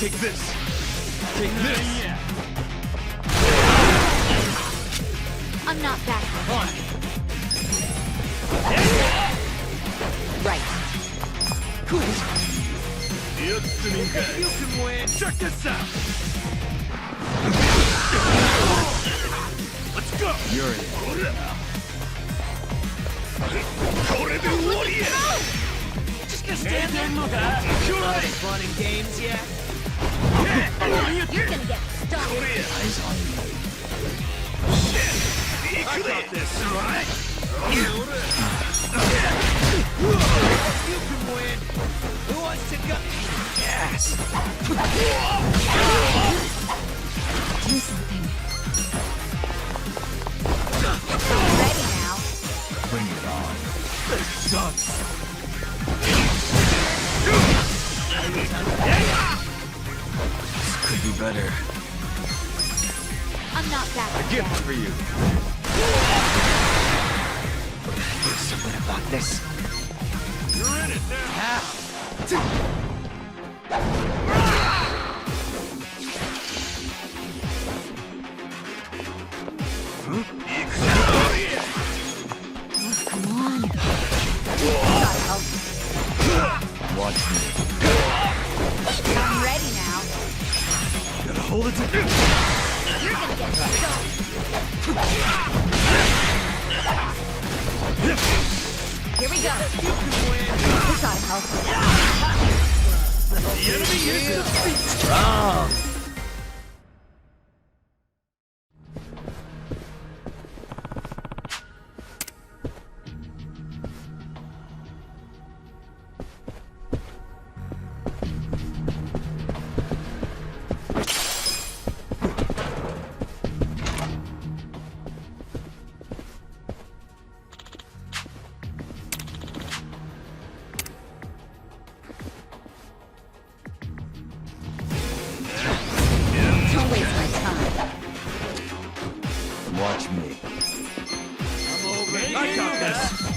Take this! Take this! I'm not that on. Right. You can win! Check this out! Let's go! You're in. Just gonna stand there and look at it. Fun and games, yeah? You're gonna get stuck. Eyes on you. I got this, alright? You can win. Who wants to go? Yes. Do something. Ready now. Bring it on. This sucks. Could be better. I'm not that A gift for you. There's something about this. You're in it now. Come on. Watch me. I'm ready now. Gotta hold it together. You're gonna get stuck. Here we go. We gotta help. The enemy is strong.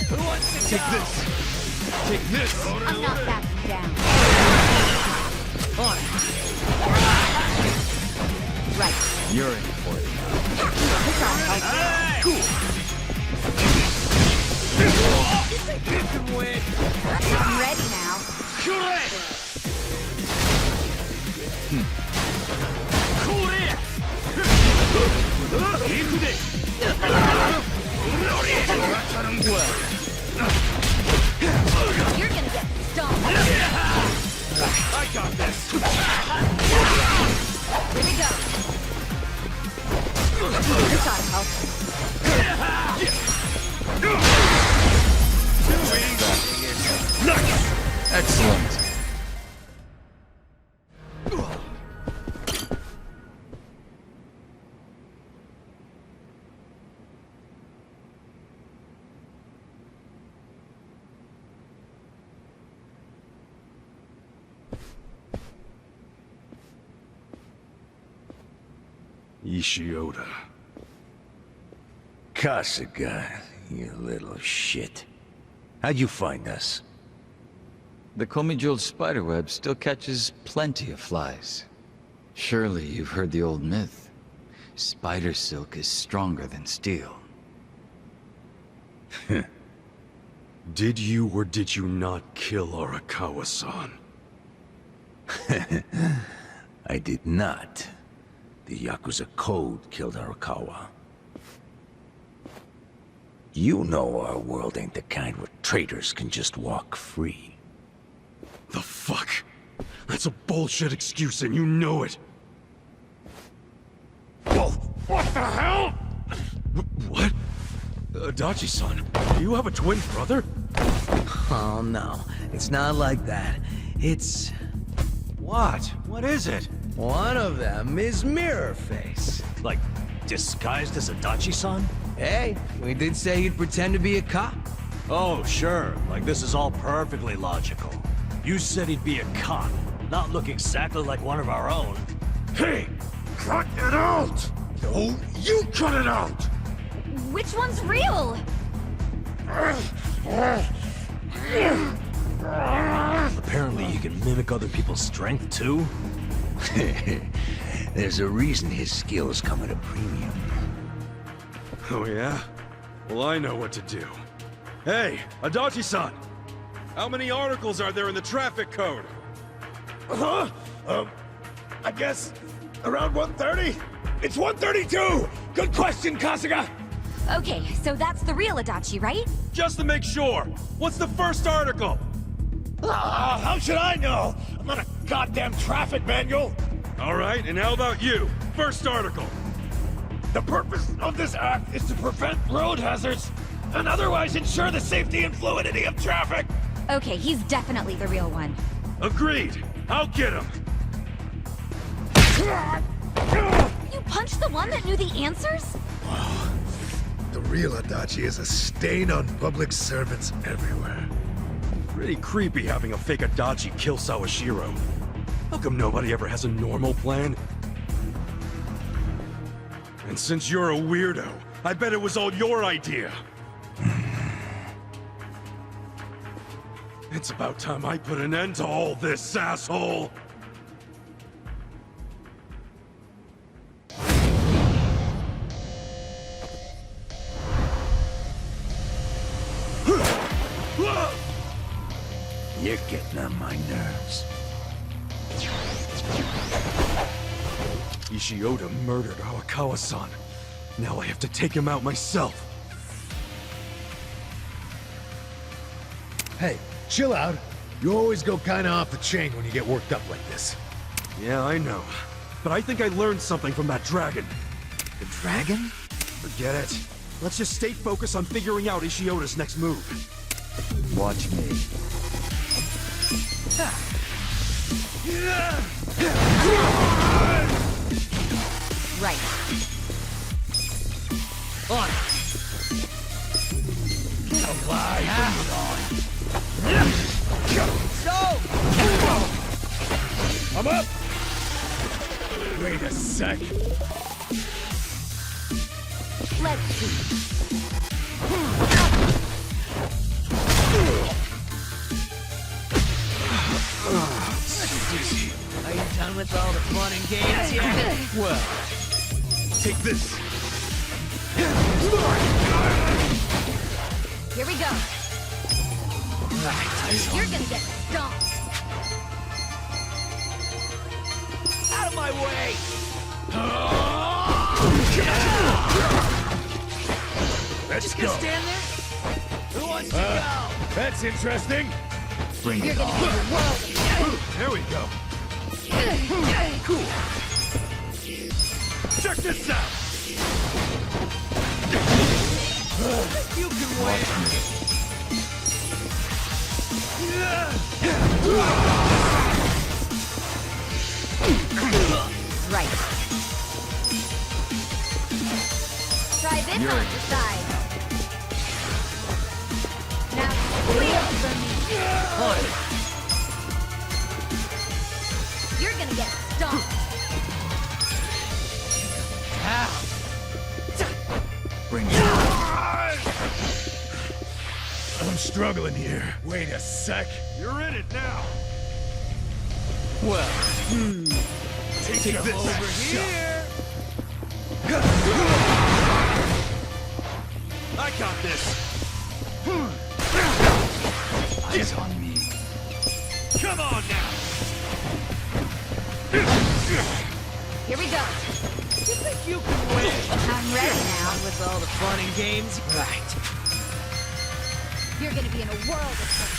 Take this! Take this! I'm not backing down. On! Right. You're in for it. Hey! Cool! You can win! I'm ready now. Correct! You're gonna get stoned. I got this! Here we go. This ought to help. Excellent. Ishioda. Kasuga, you little shit. How'd you find us? The Komi-jeweled spiderweb still catches plenty of flies. Surely you've heard the old myth. Spider silk is stronger than steel. Did you or did you not kill Arakawa-san? I did not. The Yakuza code killed Arakawa. You know our world ain't the kind where traitors can just walk free. The fuck? That's a bullshit excuse and you know it. Oh, what the hell? What? Adachi-san, do you have a twin brother? Oh no, it's not like that. It's... What? What is it? One of them is Mirror Face. Like, disguised as Adachi-san? Hey, we did say he'd pretend to be a cop. Oh, sure. Like, this is all perfectly logical. You said he'd be a cop, not look exactly like one of our own. Hey! Cut it out! No, you cut it out! Which one's real? Apparently you can mimic other people's strength, too? There's a reason his skills come at a premium. Oh yeah? Well, I know what to do. Hey, Adachi-san! How many articles are there in the traffic code? Huh? I guess around 130? It's 132! Good question, Kasuga! Okay, so that's the real Adachi, right? Just to make sure, what's the first article? How should I know? I'm not a goddamn traffic manual! Alright, and how about you? First article. The purpose of this act is to prevent road hazards and otherwise ensure the safety and fluidity of traffic! Okay, he's definitely the real one. Agreed. I'll get him. You punched the one that knew the answers? Wow. The real Adachi is a stain on public servants everywhere. Pretty creepy having a fake Adachi kill Sawashiro. How come nobody ever has a normal plan? And since you're a weirdo, I bet it was all your idea. It's about time I put an end to all this, asshole! You're getting on my nerves. Ishioda murdered Arakawa-san. Now I have to take him out myself. Hey, chill out. You always go kinda off the chain when you get worked up like this. Yeah, I know. But I think I learned something from that dragon. The dragon? Forget it. Let's just stay focused on figuring out Ishioda's next move. Watch me. Right. On! I'm up! Wait a sec. Let's see. with all the fun and games yet? Well, take this. Here we go. You're gonna get stomped. Out of my way! Let's Just go. gonna stand there? Who wants to go? That's interesting. Bring You're it gonna on. see the world. There we go. Cool. Check this out! You can win! Right. Try this on the side. Now squeal for me. You're gonna get stomped. Bring it on. I'm struggling here. Wait a sec. You're in it now. Well, Take this over over here. I got this. Eyes on me. Come on now. Here we go. You think you can win? I'm ready now. With all the fun and games? Right. You're gonna be in a world of fun.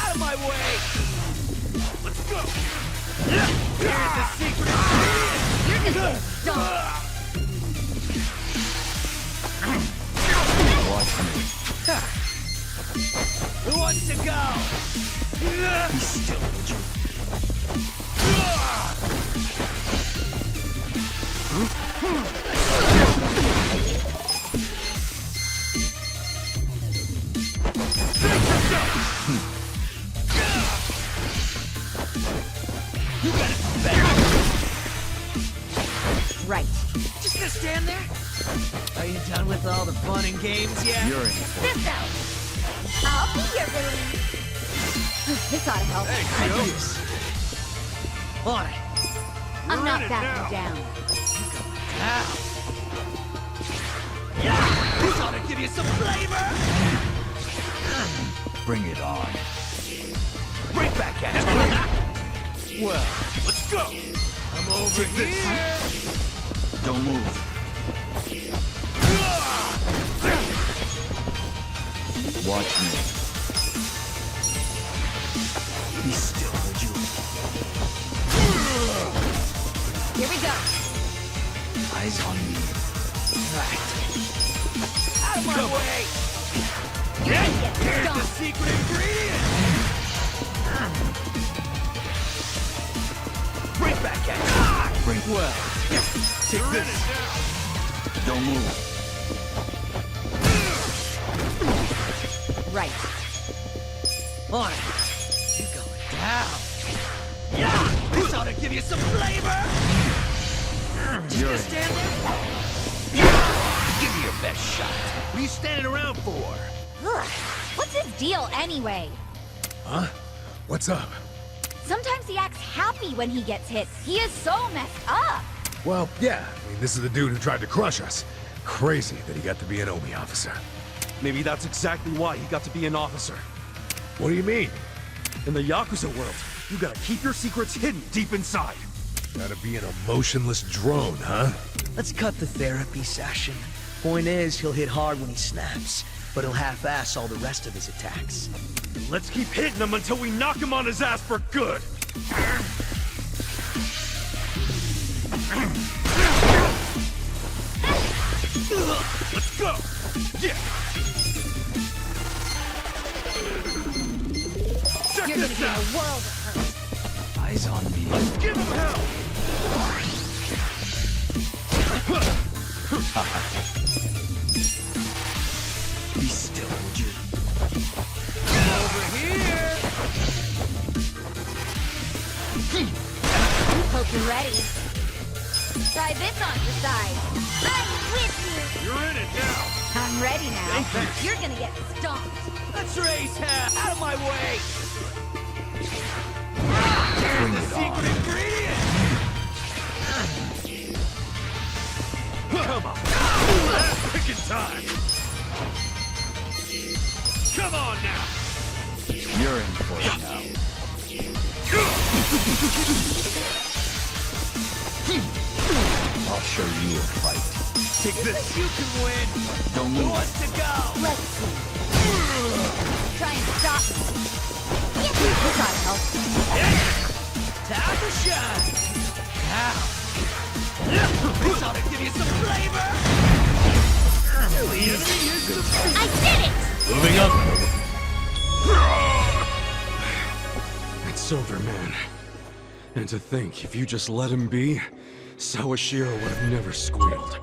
Out of my way! Let's go! Here's the secret ingredient! You're gonna get stomped. Watch me. Who wants to go? Be still, would you? Right. Just gonna stand there? Are you done with all the fun and games yet? You're in for This out. I'll be your balloon. This ought to help. Ideas. On it. I'm not backing down. Now. Yeah! This ought to give you some flavor! Bring it on. Right back at you! Well, let's go! I'm over here! Don't move. Watch me. Be still, would you? Here we go. Eyes on me. Right. Out of my way! You're gonna get Here's the stomped. secret ingredient! Right back at you! Bring Well, take this. Don't move. Right. On it. You going down. Yeah! This ought to give you some flavor! Just You're gonna in. stand there? Give me your best shot. What are you standing around for? Ugh. What's his deal anyway? Huh? What's up? Sometimes he acts happy when he gets hit. He is so messed up. Well, yeah. I mean, this is the dude who tried to crush us. Crazy that he got to be an OMI officer. Maybe that's exactly why he got to be an officer. What do you mean? In the Yakuza world, you gotta keep your secrets hidden deep inside. Gotta be an emotionless drone, huh? Let's cut the therapy session. Point is, he'll hit hard when he snaps, but he'll half-ass all the rest of his attacks. Let's keep hitting him until we knock him on his ass for good. Let's go! Yeah! Check You're gonna this be in out! a world of hurt. Eyes on me. Let's give him hell! Be still, would you? Over here! Hope you're ready. Try this on the side. I'm with you. You're in it now! I'm ready now. Thank you. You're gonna get stomped. Let's race hell! Out of my way! Bring it Secret on. ingredient! Come on! Pick in time! Come on now! You're in for it now. I'll show you a fight. Take this! You can win! Don't Who move. wants to go? Let's see. Try and stop me. You gotta help. Time to shine! Now! This ought to give you some flavor! The enemy is defeated! I did it! Moving up. It's over, man. And to think, if you just let him be, Sawashiro would have never squealed.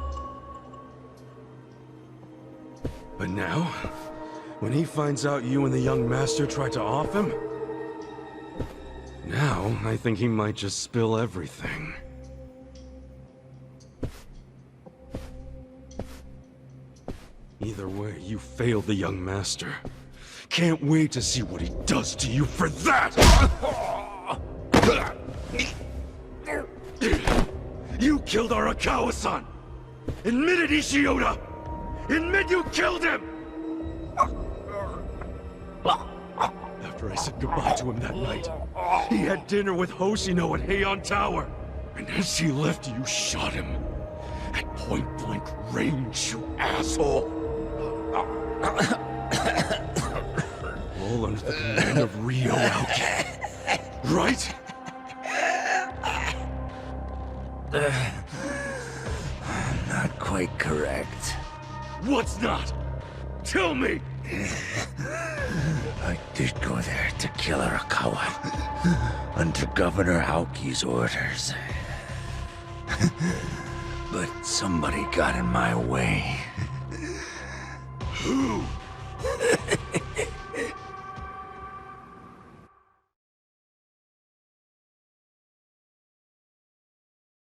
But now, when he finds out you and the young master tried to off him, now I think he might just spill everything. Either way, you failed the young master. Can't wait to see what he does to you for that! You killed Arakawa-san! Admit it, Ishioda! Admit you killed him! After I said goodbye to him that night, he had dinner with Hoshino at Heian Tower. And as he left, you shot him. At point-blank range, you asshole! All under the command of Ryo-Aoki. Right? Not quite correct. What's not? Tell me! I did go there to kill Arakawa. Under Governor Aoki's orders. But somebody got in my way. Who?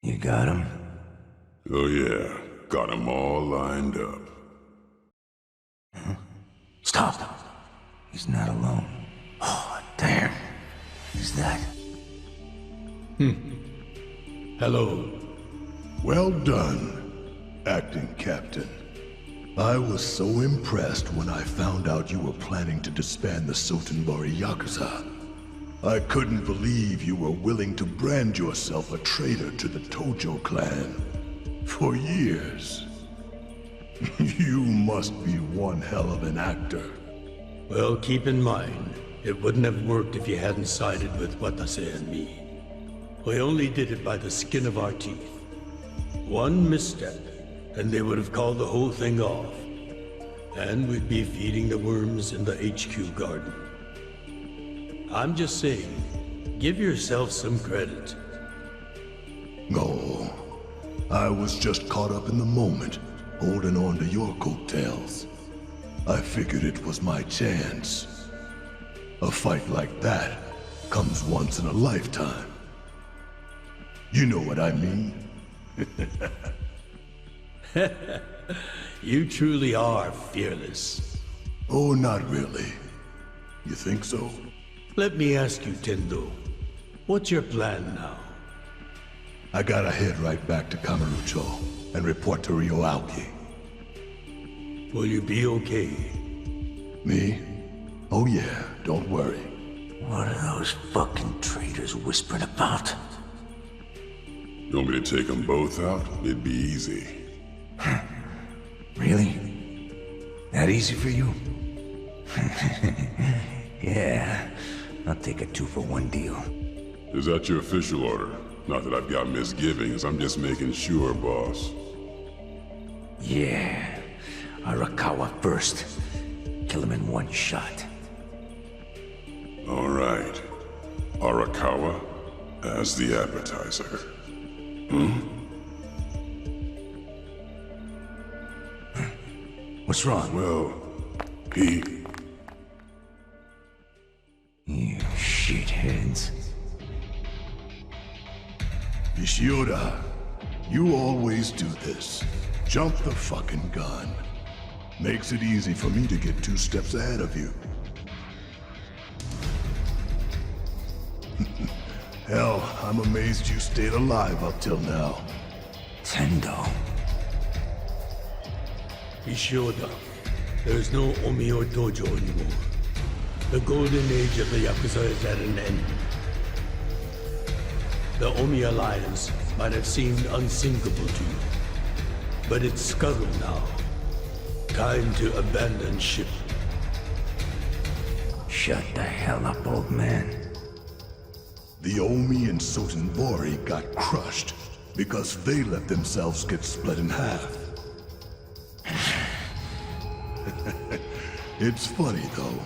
You got him? Oh yeah, got 'em all lined up. Stop! He's not alone. Oh, damn. Is that... Hello. Well done, acting captain. I was so impressed when I found out you were planning to disband the Sotenbori Yakuza. I couldn't believe you were willing to brand yourself a traitor to the Tojo clan. For years. You must be one hell of an actor. Well, keep in mind, it wouldn't have worked if you hadn't sided with Watase and me. We only did it by the skin of our teeth. One misstep, and they would have called the whole thing off. And we'd be feeding the worms in the HQ garden. I'm just saying, give yourself some credit. No, I was just caught up in the moment, holding on to your coattails. I figured it was my chance. A fight like that comes once in a lifetime. You know what I mean? You truly are fearless. Oh, not really. You think so? Let me ask you, Tendo. What's your plan now? I gotta head right back to Kamurocho and report to Ryo-Aoki. Will you be okay? Me? Oh yeah, don't worry. What are those fucking traitors whispering about? You want me to take them both out? It'd be easy. Really? That easy for you? Yeah, I'll take a 2-for-1 deal. Is that your official order? Not that I've got misgivings, I'm just making sure, boss. Yeah, Arakawa first. Kill him in one shot. All right. Arakawa as the appetizer. What's wrong? Well, he... You shitheads. Ishioda, you always do this. Jump the fucking gun. Makes it easy for me to get 2 steps ahead of you. Hell, I'm amazed you stayed alive up till now. Tendo. Ishioda, there is no Omiyo Dojo anymore. The golden age of the Yakuza is at an end. The Omi Alliance might have seemed unsinkable to you, but it's scuttled now. Time to abandon ship. Shut the hell up, old man. The Omi and Sotenbori got crushed because they let themselves get split in half. It's funny though.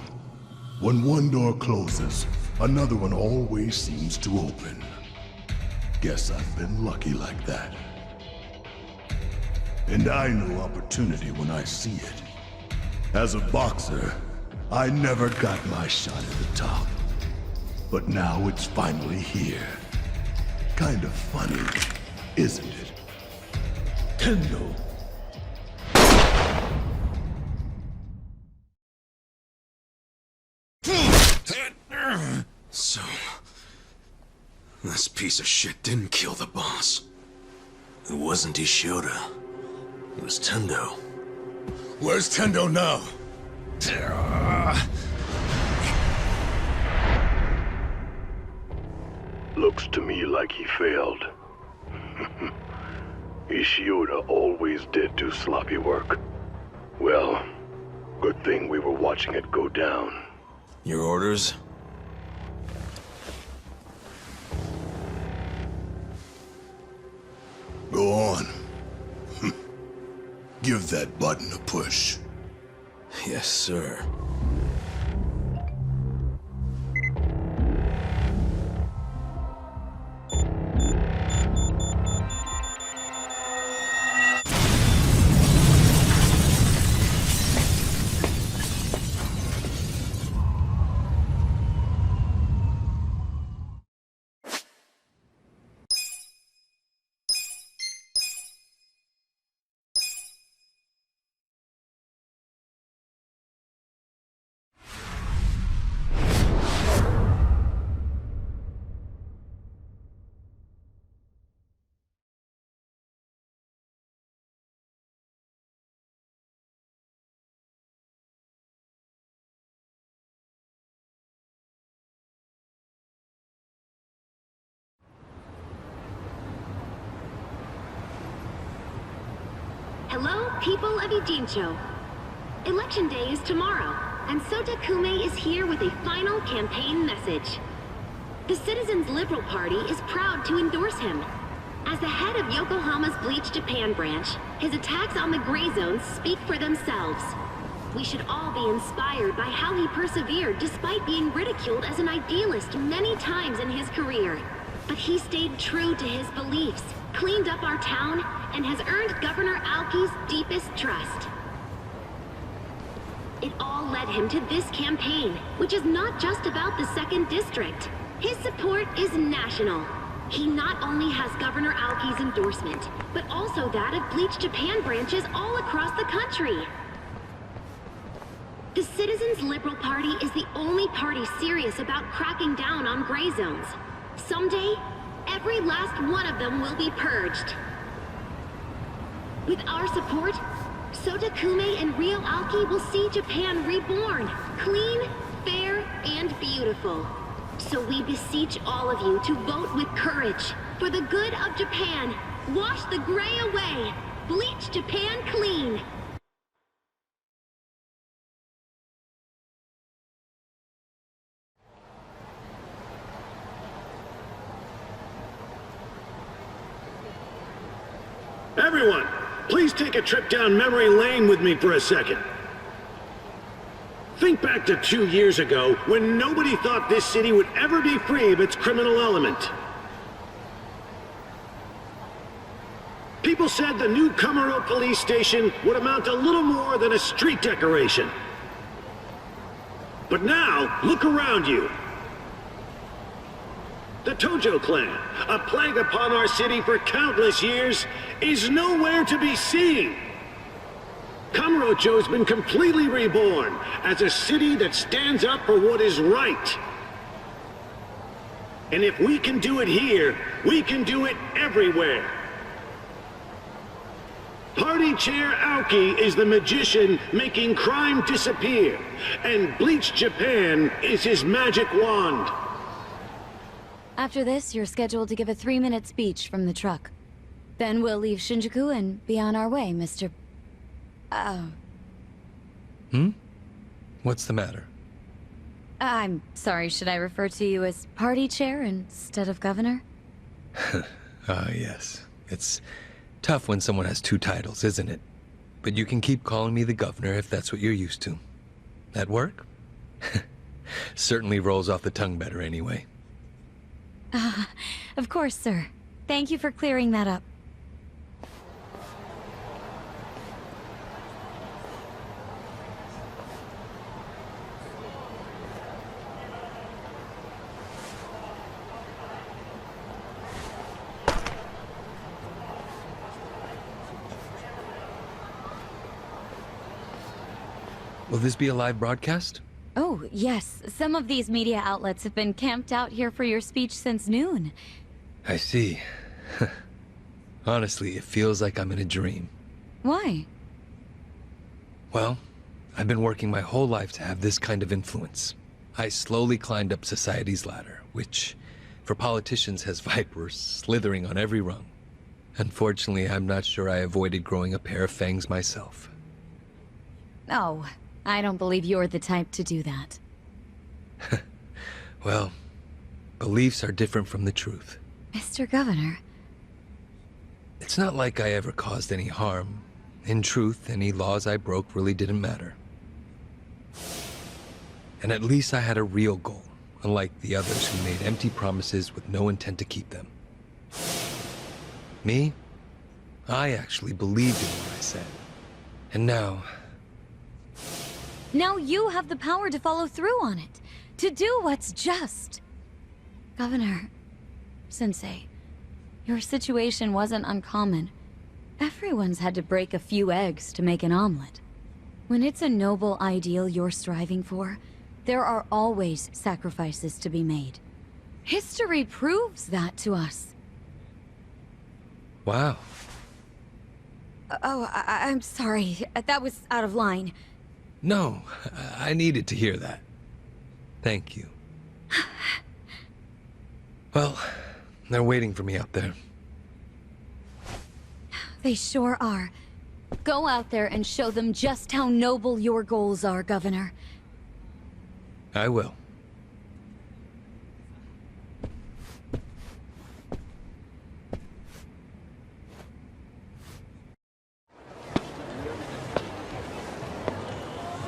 When one door closes, another one always seems to open. Guess I've been lucky like that. And I know opportunity when I see it. As a boxer, I never got my shot at the top. But now it's finally here. Kind of funny, isn't it? Tendo! So... this piece of shit didn't kill the boss. It wasn't Ishioda. It was Tendo. Where's Tendo now? Looks to me like he failed. Ishioda always did do sloppy work. Well, good thing we were watching it go down. Your orders? Go on. Give that button a push. Yes, sir. Hello, people of Ijincho. Election day is tomorrow, and Sota Kume is here with a final campaign message. The Citizens Liberal Party is proud to endorse him. As the head of Yokohama's Bleach Japan branch, his attacks on the Gray Zones speak for themselves. We should all be inspired by how he persevered despite being ridiculed as an idealist many times in his career. But he stayed true to his beliefs, cleaned up our town, and has earned Governor Aoki's deepest trust. It all led him to this campaign, which is not just about the 2nd District. His support is national. He not only has Governor Aoki's endorsement, but also that of Bleach Japan branches all across the country. The Citizens Liberal Party is the only party serious about cracking down on gray zones. Someday, every last one of them will be purged. With our support, Sota Kume and Ryo Aoki will see Japan reborn, clean, fair, and beautiful. So we beseech all of you to vote with courage. For the good of Japan, wash the gray away, bleach Japan clean. Everyone, please take a trip down memory lane with me for a second. Think back to 2 years ago, when nobody thought this city would ever be free of its criminal element. People said the new Kamuro police station would amount to little more than a street decoration. But now, look around you. The Tojo clan, a plague upon our city for countless years, is nowhere to be seen. Kamurocho's been completely reborn as a city that stands up for what is right. And if we can do it here, we can do it everywhere. Party Chair Aoki is the magician making crime disappear, and Bleach Japan is his magic wand. After this, you're scheduled to give a 3-minute speech from the truck. Then we'll leave Shinjuku and be on our way, Mr. What's the matter? I'm sorry, should I refer to you as Party Chair instead of Governor? Yes. It's tough when someone has 2 titles, isn't it? But you can keep calling me the Governor if that's what you're used to. That work? Certainly rolls off the tongue better anyway. Of course, sir. Thank you for clearing that up. Will this be a live broadcast? Oh, yes. Some of these media outlets have been camped out here for your speech since noon. I see. Honestly, it feels like I'm in a dream. Why? Well, I've been working my whole life to have this kind of influence. I slowly climbed up society's ladder, which, for politicians, has vipers slithering on every rung. Unfortunately, I'm not sure I avoided growing a pair of fangs myself. Oh, I don't believe you're the type to do that. Well, beliefs are different from the truth. Mr. Governor. It's not like I ever caused any harm. In truth, any laws I broke really didn't matter. And at least I had a real goal, unlike the others who made empty promises with no intent to keep them. Me? I actually believed in what I said. And now... Now you have the power to follow through on it, to do what's just. Governor, Sensei, your situation wasn't uncommon. Everyone's had to break a few eggs to make an omelet. When it's a noble ideal you're striving for, there are always sacrifices to be made. History proves that to us. Wow. Oh, I'm sorry. That was out of line. No, I needed to hear that. Thank you. Well, they're waiting for me out there. They sure are. Go out there and show them just how noble your goals are, Governor. I will.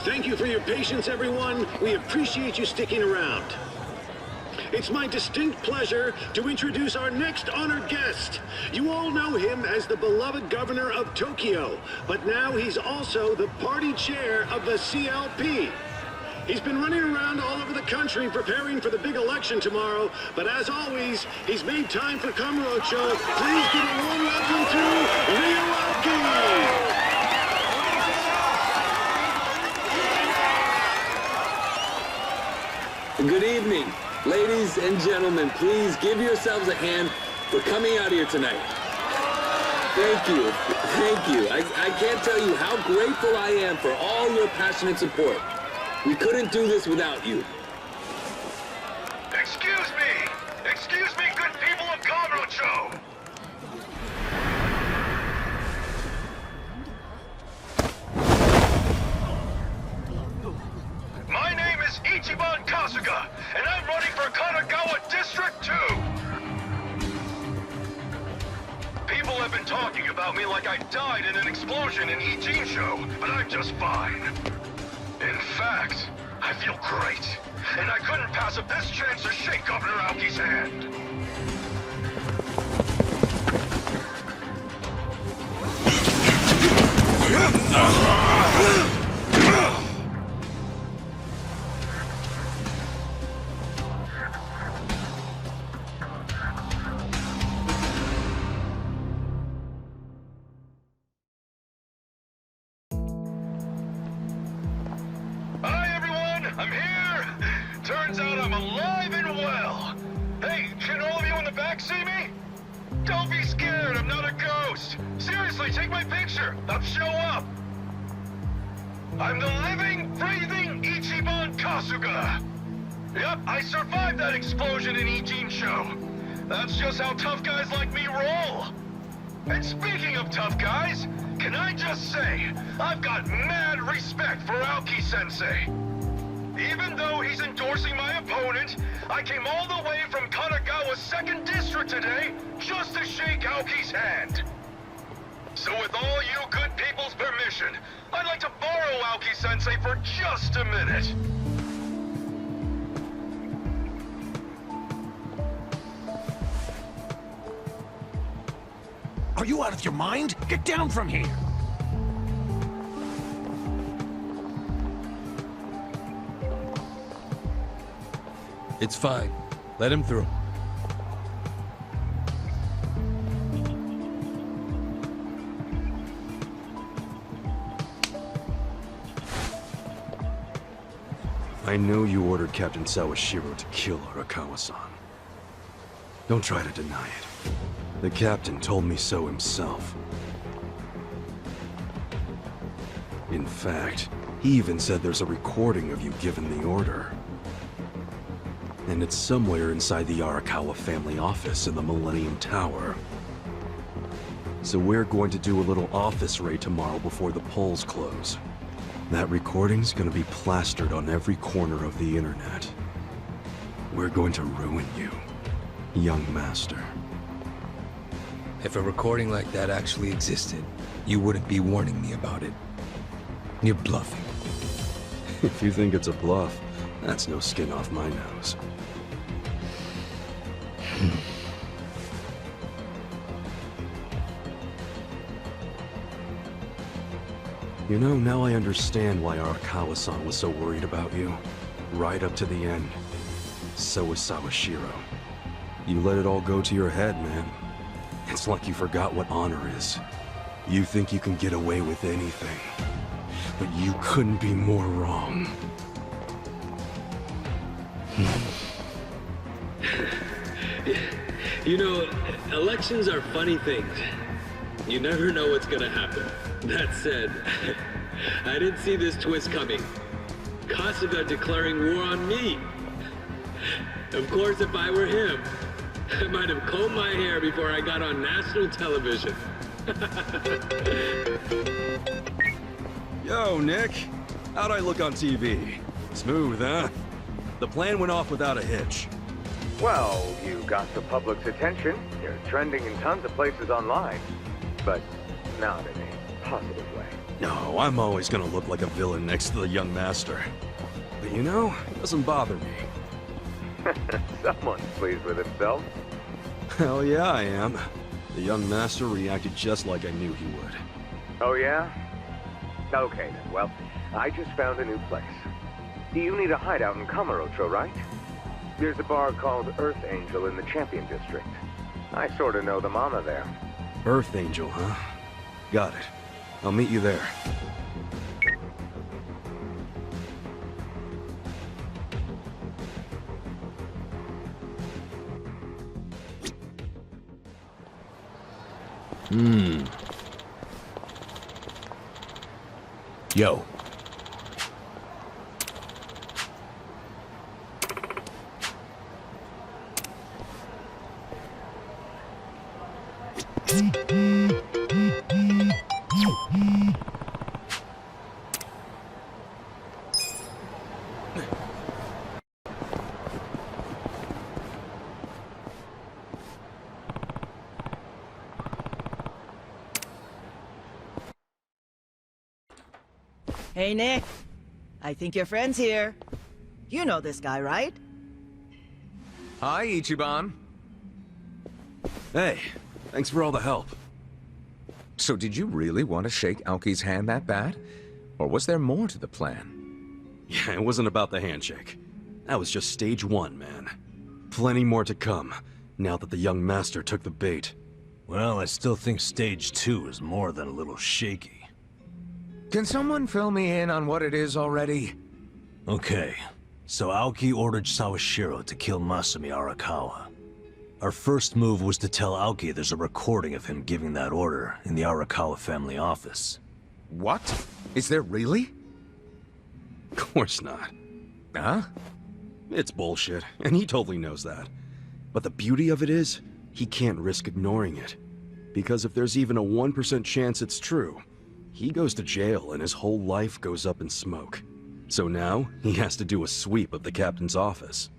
Thank you for your patience, everyone. We appreciate you sticking around. It's my distinct pleasure to introduce our next honored guest. You all know him as the beloved governor of Tokyo, but now he's also the party chair of the CLP. He's been running around all over the country preparing for the big election tomorrow, but as always, he's made time for Kamurocho. Please give a warm welcome to Ryuaki! Good evening. Ladies and gentlemen, please give yourselves a hand for coming out here tonight. Thank you. Thank you. I can't tell you how grateful I am for all your passionate support. We couldn't do this without you. Excuse me! Excuse me, good people of Kamurocho! My name is Ichiban Kasuga, and I'm running for Kanagawa District 2! People have been talking about me like I died in an explosion in Ijincho, but I'm just fine. In fact, I feel great, and I couldn't pass up this chance to shake Governor Aoki's hand. Hi, everyone! I'm here! Turns out I'm alive and well! Hey, can all of you in the back see me? Don't be scared, I'm not a ghost. Seriously, take my picture. I'll show up. I'm the living, breathing Ichiban Kasuga. Yep, I survived that explosion in Ijincho. That's just how tough guys like me roll. And speaking of tough guys, can I just say, I've got mad respect for Aoki-sensei. Even though he's endorsing my opponent, I came all the way from Kanagawa's 2nd District today just to shake Aoki's hand. So with all you good people's permission, I'd like to borrow Aoki-sensei for just a minute. Are you out of your mind? Get down from here! It's fine. Let him through. I know you ordered Captain Sawashiro to kill Arakawa-san. Don't try to deny it. The captain told me so himself. In fact, he even said there's a recording of you giving the order. And it's somewhere inside the Arakawa family office in the Millennium Tower. So we're going to do a little office raid tomorrow before the polls close. That recording's gonna be plastered on every corner of the internet. We're going to ruin you, young master. If a recording like that actually existed, you wouldn't be warning me about it. You're bluffing. If you think it's a bluff, that's no skin off my nose. You know, now I understand why Arakawa-san was so worried about you. Right up to the end. So was Sawashiro. You let it all go to your head, man. It's like you forgot what honor is. You think you can get away with anything. But you couldn't be more wrong. You know, elections are funny things. You never know what's gonna happen. That said, I didn't see this twist coming. Kasuga declaring war on me. Of course, if I were him, I might have combed my hair before I got on national television. Yo, Nick. How'd I look on TV? Smooth, huh? The plan went off without a hitch. Well, you got the public's attention. You're trending in tons of places online. But not in a positive way. No, I'm always gonna look like a villain next to the young master. But you know, it doesn't bother me. Someone's pleased with himself. Hell yeah, I am. The young master reacted just like I knew he would. Oh yeah? Okay then, well, I just found a new place. You need a hideout in Kamurocho, right? There's a bar called Earth Angel in the Champion District. I sorta know the mama there. Earth Angel, huh? Got it. I'll meet you there. Yo. Hey, Nick. I think your friend's here. You know this guy, right? Hi, Ichiban. Hey, thanks for all the help. So did you really want to shake Aoki's hand that bad? Or was there more to the plan? Yeah, it wasn't about the handshake. That was just stage one, man. Plenty more to come, now that the young master took the bait. Well, I still think stage 2 is more than a little shaky. Can someone fill me in on what it is already? Okay, so Aoki ordered Sawashiro to kill Masumi Arakawa. Our first move was to tell Aoki there's a recording of him giving that order in the Arakawa family office. What? Is there really? Of course not. Huh? It's bullshit, and he totally knows that. But the beauty of it is, he can't risk ignoring it. Because if there's even a 1% chance it's true, he goes to jail and his whole life goes up in smoke. So now, he has to do a sweep of the captain's office.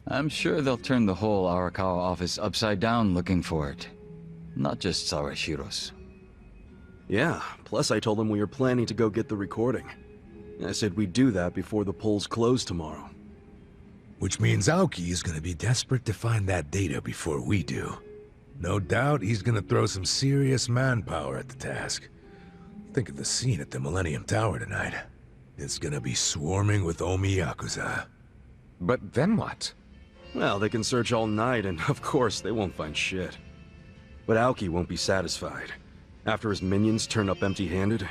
I'm sure they'll turn the whole Arakawa office upside down looking for it. Not just Sawashiro's. Yeah, plus I told him we were planning to go get the recording. I said we'd do that before the polls close tomorrow. Which means Aoki is gonna be desperate to find that data before we do. No doubt he's gonna throw some serious manpower at the task. Think of the scene at the Millennium Tower tonight. It's gonna be swarming with Omi Yakuza. But then what? Well, they can search all night, and of course, they won't find shit. But Aoki won't be satisfied. After his minions turn up empty-handed,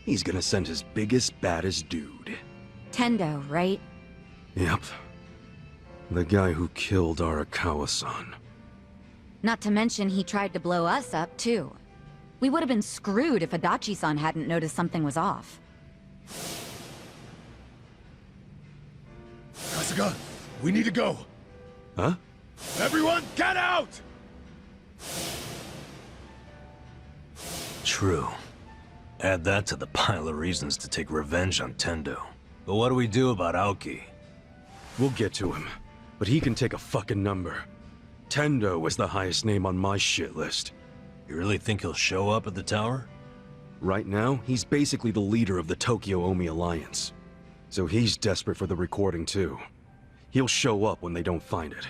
he's gonna send his biggest, baddest dude. Tendo, right? Yep. The guy who killed Arakawa-san. Not to mention he tried to blow us up, too. We would have been screwed if Adachi-san hadn't noticed something was off. Kasuga, we need to go. Huh? Everyone, get out! True. Add that to the pile of reasons to take revenge on Tendo. But what do we do about Aoki? We'll get to him, but he can take a fucking number. Tendo is the highest name on my shit list. You really think he'll show up at the tower? Right now, he's basically the leader of the Tokyo Omi Alliance. So he's desperate for the recording too. He'll show up when they don't find it.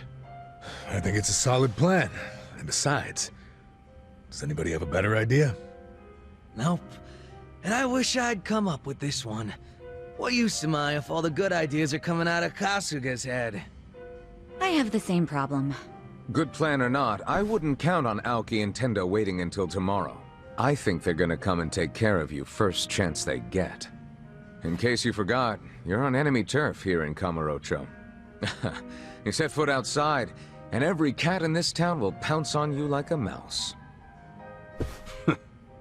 I think it's a solid plan. And besides, does anybody have a better idea? Nope. And I wish I'd come up with this one. What use am I if all the good ideas are coming out of Kasuga's head? I have the same problem. Good plan or not, I wouldn't count on Aoki and Tendo waiting until tomorrow. I think they're gonna come and take care of you first chance they get. In case you forgot, you're on enemy turf here in Kamurocho. You set foot outside, and every cat in this town will pounce on you like a mouse.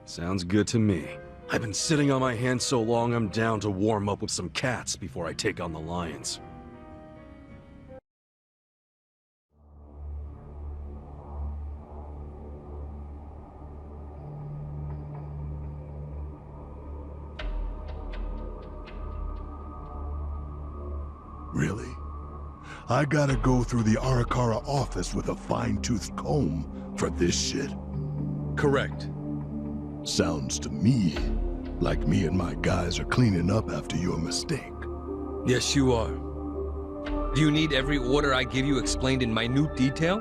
Sounds good to me. I've been sitting on my hands so long I'm down to warm up with some cats before I take on the lions. Really? I gotta go through the Arakawa office with a fine-toothed comb for this shit? Correct. Sounds to me like me and my guys are cleaning up after your mistake. Yes, you are. Do you need every order I give you explained in minute detail?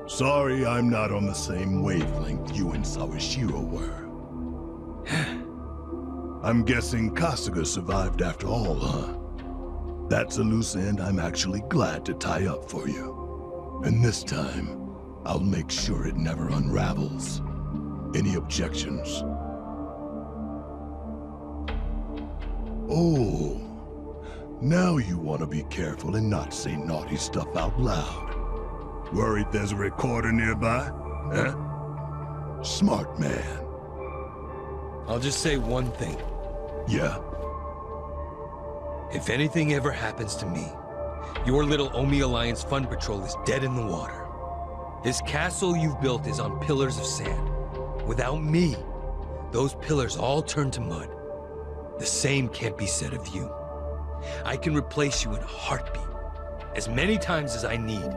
Sorry, I'm not on the same wavelength you and Sawashiro were. I'm guessing Kasuga survived after all, huh? That's a loose end I'm actually glad to tie up for you. And this time, I'll make sure it never unravels. Any objections? Oh, now you want to be careful and not say naughty stuff out loud. Worried there's a recorder nearby? Huh? Smart man. I'll just say one thing. Yeah? If anything ever happens to me, your little Omi Alliance fund patrol is dead in the water. This castle you've built is on pillars of sand. Without me, those pillars all turn to mud. The same can't be said of you. I can replace you in a heartbeat, as many times as I need.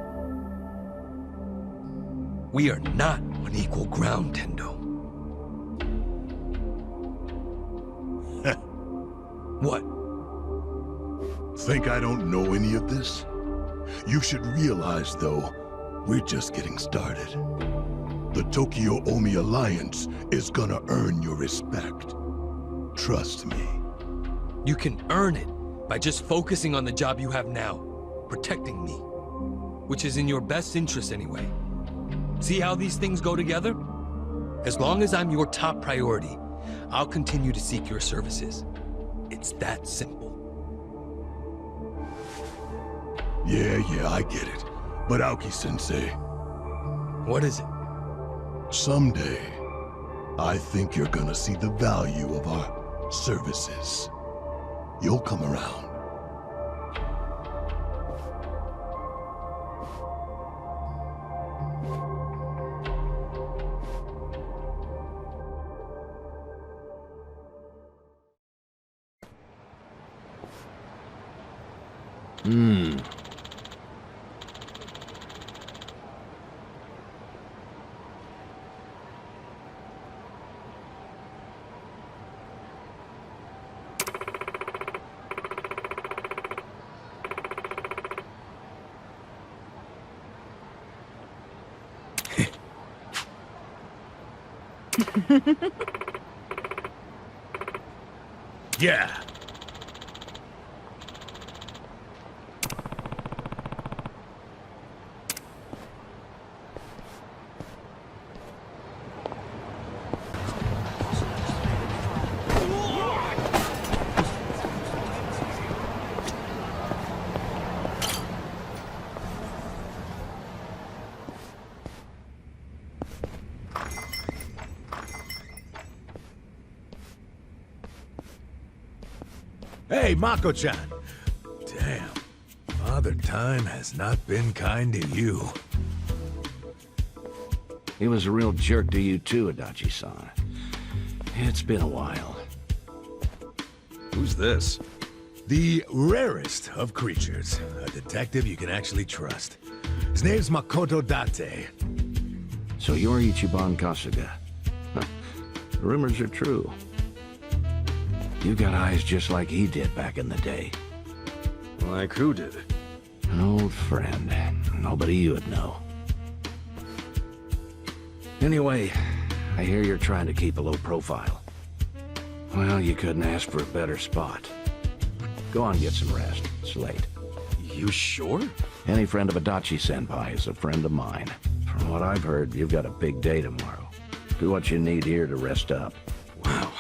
We are not on equal ground, Tendo. What? Think I don't know any of this? You should realize, though, we're just getting started. The Tokyo Omi Alliance is gonna earn your respect. Trust me. You can earn it by just focusing on the job you have now, protecting me, which is in your best interest anyway. See how these things go together? As long as I'm your top priority, I'll continue to seek your services. It's that simple. Yeah, I get it. But Aoki-sensei... What is it? Someday, I think you're gonna see the value of our services. You'll come around. Yeah. Hey, Mako-chan! Damn, Father Time has not been kind to you. He was a real jerk to you too, Adachi-san. It's been a while. Who's this? The rarest of creatures. A detective you can actually trust. His name's Makoto Date. So you're Ichiban Kasuga. The rumors are true. You got eyes just like he did back in the day. Like who did? An old friend. Nobody you would know. Anyway, I hear you're trying to keep a low profile. Well, you couldn't ask for a better spot. Go on, get some rest. It's late. You sure? Any friend of Adachi-senpai is a friend of mine. From what I've heard, you've got a big day tomorrow. Do what you need here to rest up. Wow.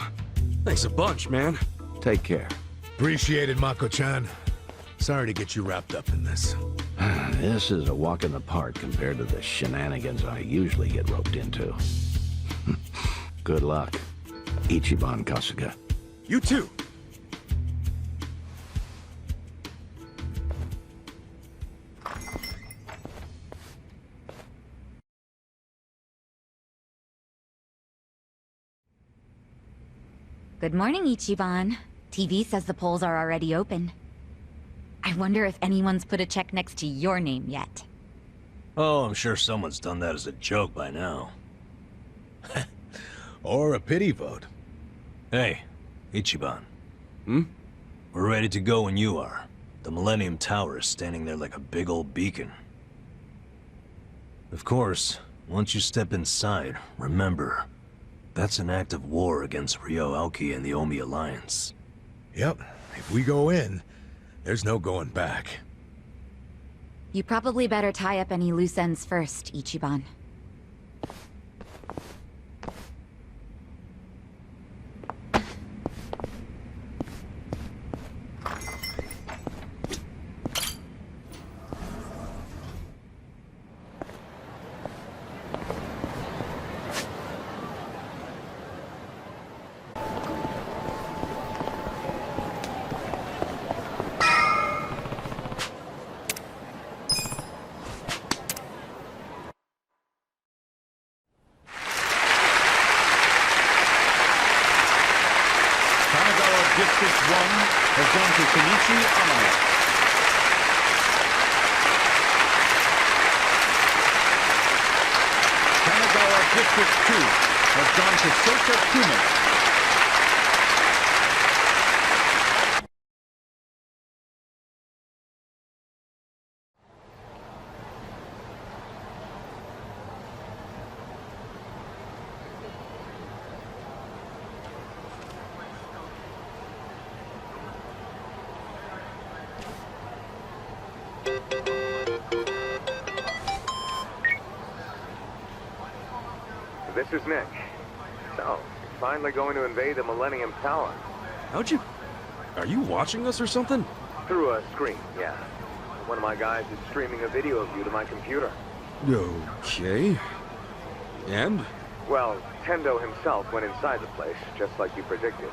Thanks a bunch, man. Take care. Appreciate it, Mako-chan. Sorry to get you wrapped up in this. This is a walk in the park compared to the shenanigans I usually get roped into. Good luck, Ichiban Kasuga. You too. Good morning, Ichiban. TV says the polls are already open. I wonder if anyone's put a check next to your name yet. Oh, I'm sure someone's done that as a joke by now. Or a pity vote. Hey, Ichiban. Hmm? We're ready to go when you are. The Millennium Tower is standing there like a big old beacon. Of course, once you step inside, remember, that's an act of war against Ryo Aoki and the Omi Alliance. Yep, if we go in, there's no going back. You probably better tie up any loose ends first, Ichiban. District 1 has gone to Kenichi Amano. Kanagawa District 2 has gone to Sota Kume. This is Nick. So, you're finally going to invade the Millennium Tower. How'd you... Are you watching us or something? Through a screen, yeah. One of my guys is streaming a video of you to my computer. Okay. And? Well, Tendo himself went inside the place, just like you predicted.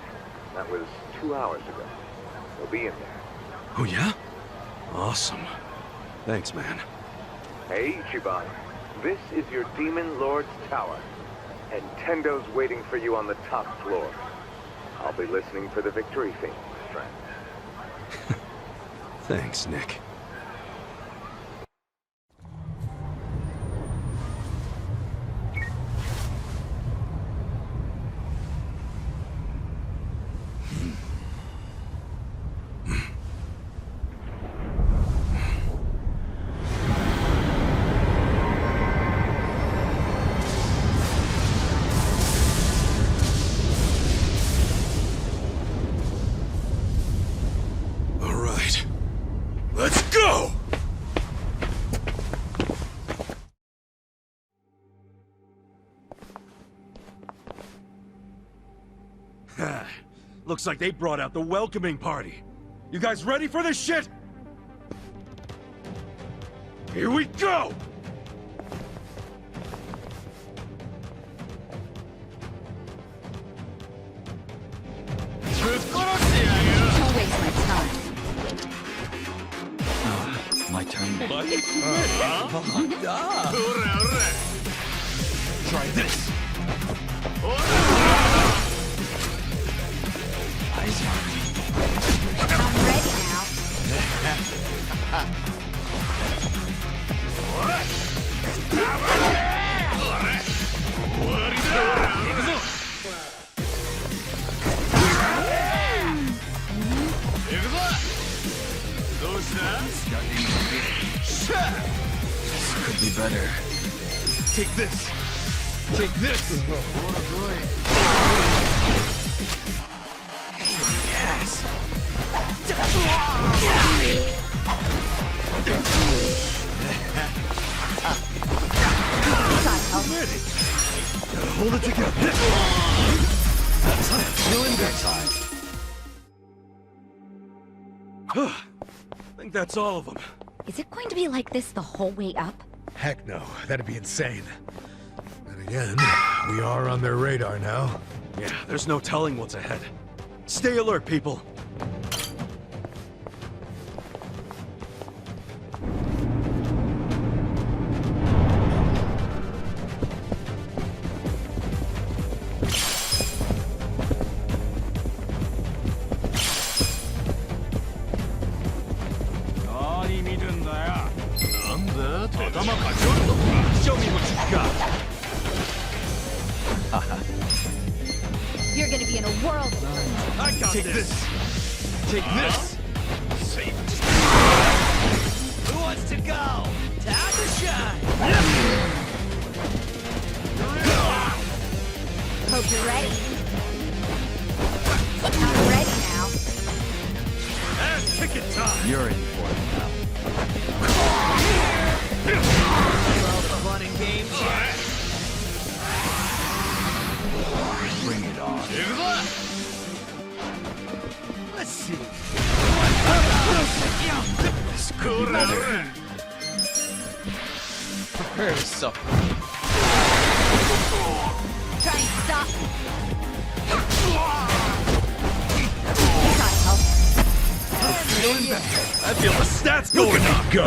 That was 2 hours ago. He'll be in there. Oh yeah? Awesome. Thanks, man. Hey, Ichiban. This is your Demon Lord's tower. And Tendo's waiting for you on the top floor. I'll be listening for the victory theme, friend. Thanks, Nick. Looks like they brought out the welcoming party. You guys ready for this shit? Here we go! Don't waste my time. My turn. Try this. I'm ready now. This could be better. Take this. Take this. Yes. Hold it together. Doing good time. I think that's all of them. Is it going to be like this the whole way up? Heck no, that'd be insane. Then again, we are on their radar now. Yeah, there's no telling what's ahead. Stay alert, people. Show me what you got. You're gonna be in a whirl. I got this. Take this. Who wants to go? Time to shine. Hope you're ready. I'm ready now. Ass kicking time. You're in for it now. Well, fun and games. Bring it on. Let's see. This could be better. Prepare to suffer. Try and stop me. Feeling better. I feel the stats going up. Go!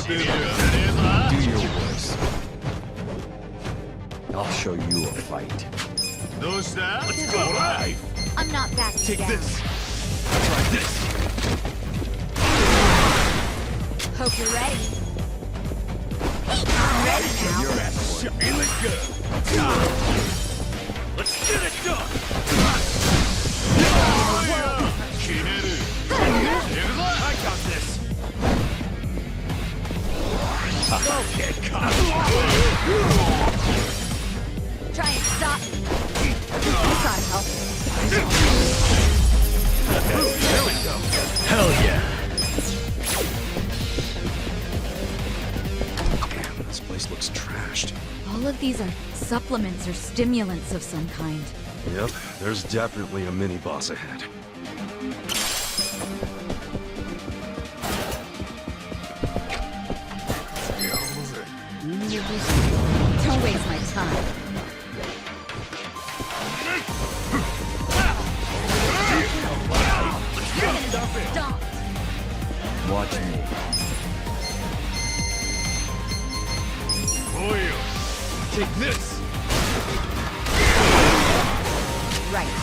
Do your worst. I'll show you a fight. Let's go. Right. I'm not back Take down. this. Try this. Hope you're ready. I'm ready now. Your ass feeling good. Let's get it done. I got this. Don't get caught. Try and stop me. This ought to help. There we go. Hell yeah. these are supplements or stimulants of some kind. Yep, there's definitely a mini-boss ahead. Don't waste my time. You're gonna be stomped. Watch me. Take this! Right.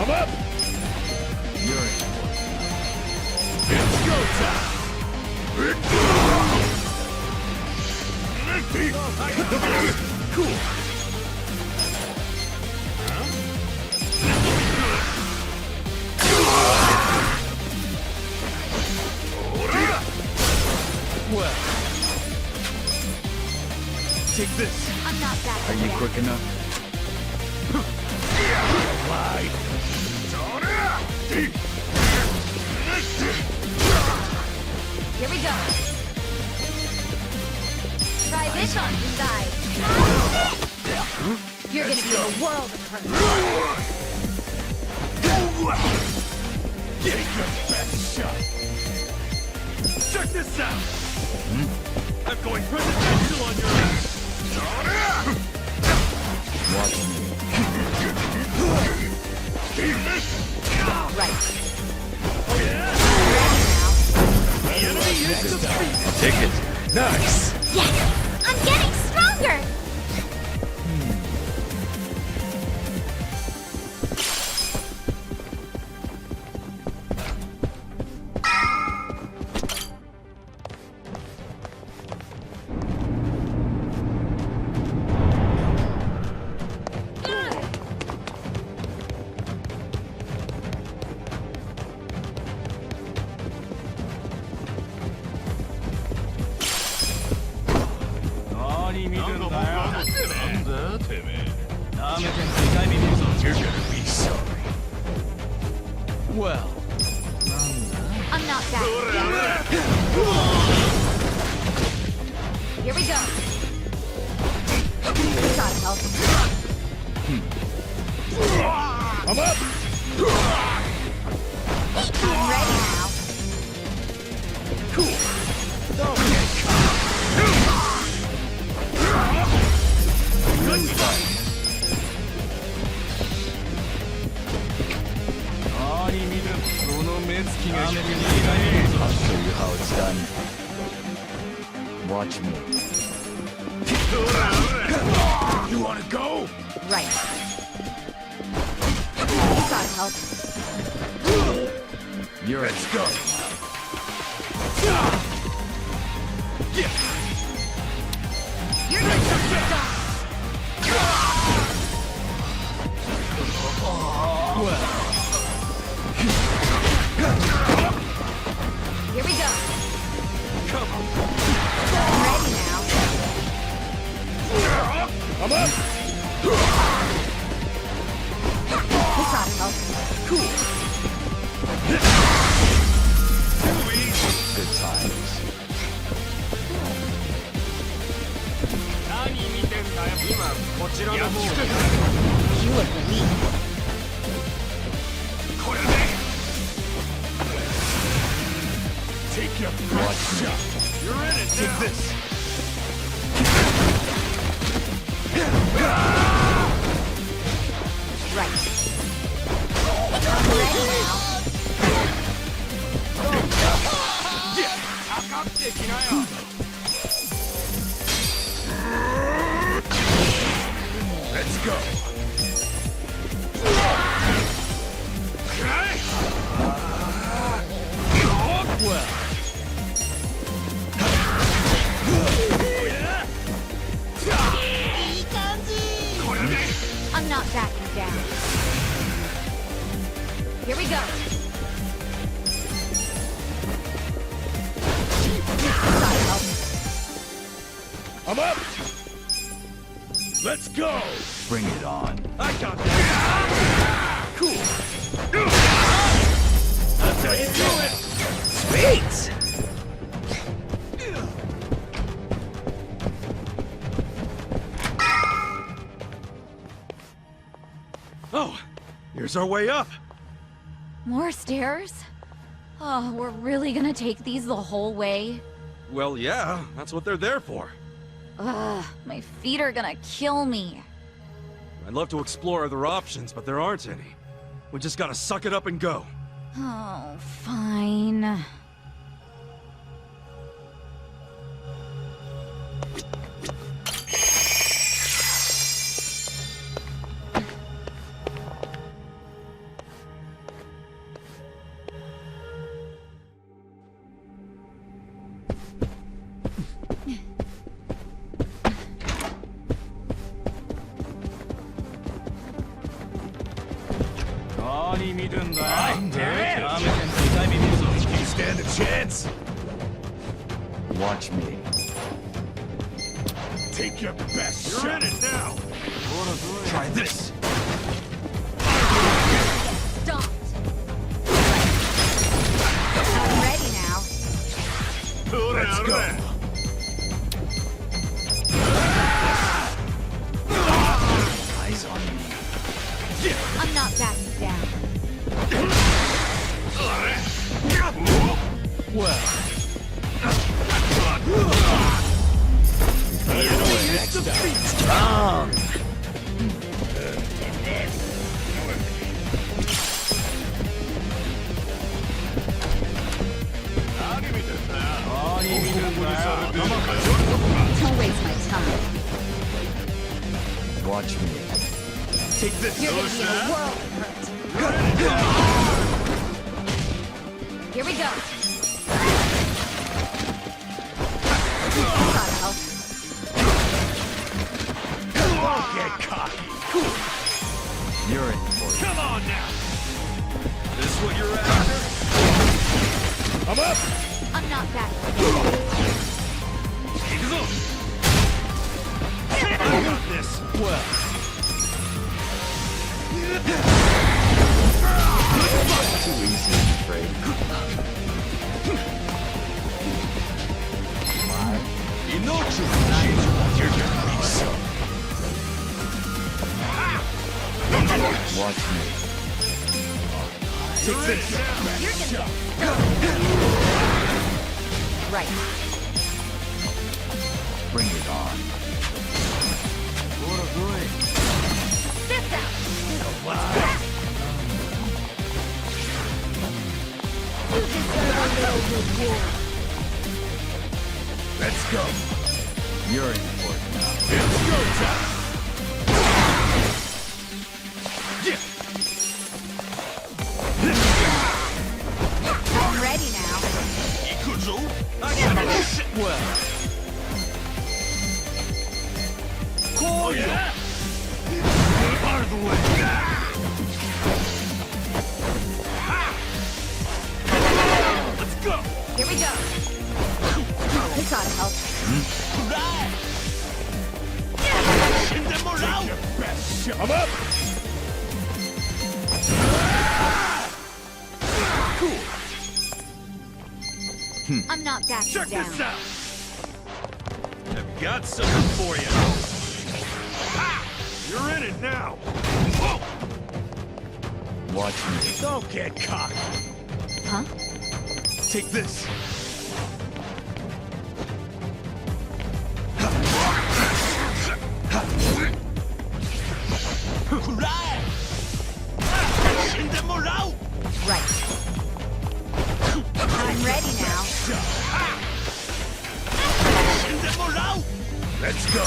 I'm up! You're in. It's go time! Cool! Well, take this. I'm not that Are you bad. quick enough? Lied. Here we go. Try this on your side. You're gonna be a world of hurt. Get your best shot. Check this out. I'm going presidential on your ass. Watch me. Right. The enemy is defeated. Take it. Nice. Yes! I'm getting stronger! You're gonna be sorry. Well, I'm not that. Here we go. Gotta help. I'm up! I'm ready now. Cool. Good fight. I'll show you how it's done. Watch me. You wanna go? Right. Gotta help. You're in. Let's go. You're gonna get done. Here we go. Come on. I'm ready now. I'm up. This ought to help. Cool. Good times. You look relieved. Take your best shot. You're in it. Take this. Right. I'm ready now. Let's go. Well. I'm not backing down. Here we go. Gotta help. I'm up. Let's go. Bring it on. I got that. Cool. That's how you do it. Sweet! Here's our way up. More stairs? Oh, we're really gonna take these the whole way? Well, yeah, that's what they're there for. Ugh, my feet are gonna kill me. I'd love to explore other options, but there aren't any. We just gotta suck it up and go. Oh, fine. You stand a chance? Watch me. Take your best shot. You're in it now. Try this. Stopped. I'm ready now. Let's go. Eyes on me. I'm not backing down. Well. Next strong. Don't waste my time. Watch me. Take this. You're gonna be in a world of hurt. Here we go. Gotta help. Don't get cocky. You're in for it. Come on now. This what you're after? I'm up. I'm not backing down. I got this. Well. Too easy, I'm afraid. You're gonna be so. Watch me. Take this. You're gonna right. Bring it on. This out. You deserve a little reward. Let's go. You're in for it now. It's go time. I'm ready now. I got this. Well. Oh yeah. Out of the way. Let's go. Here we go. This ought to help. Take your best shot. I'm up. Cool. I'm not backing Check down. this out. I've got something for you. You're in it now. Whoa. Watch me. Don't get cocky. Huh? Take this. Right. I'm ready now. Let's go.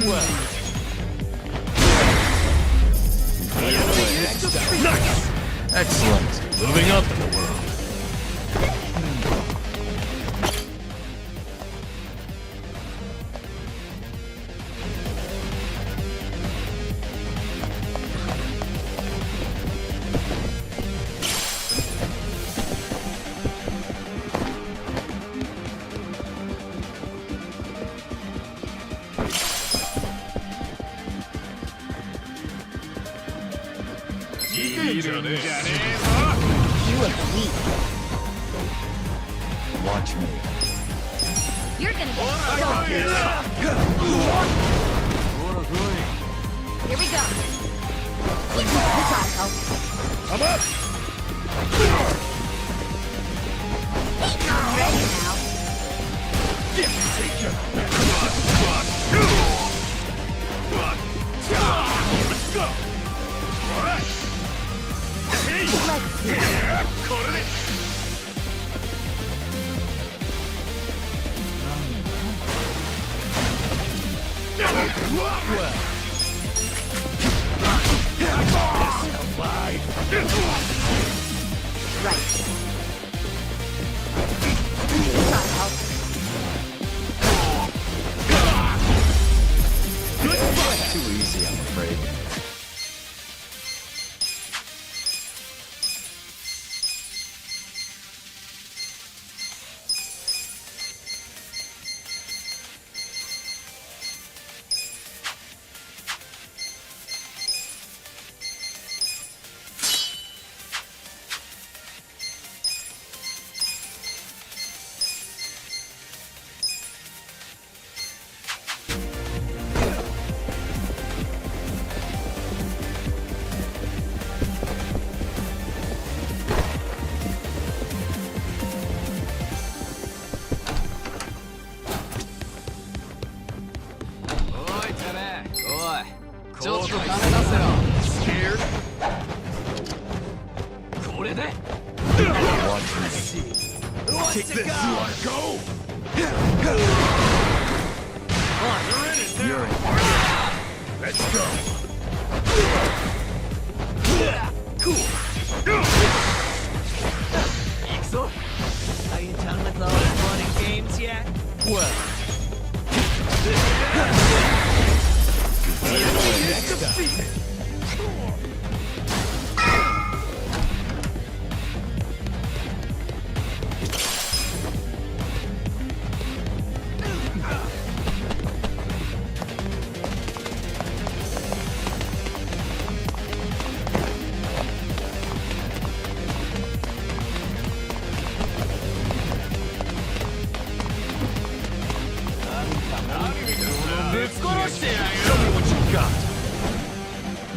Well. Nice. Excellent. Moving up in the world. You look weak. Watch me. You're gonna get so go! Alright! Too easy, I'm afraid. Take this! Go! You're in. Let's go! Are you done with all the fun and games yet? Well...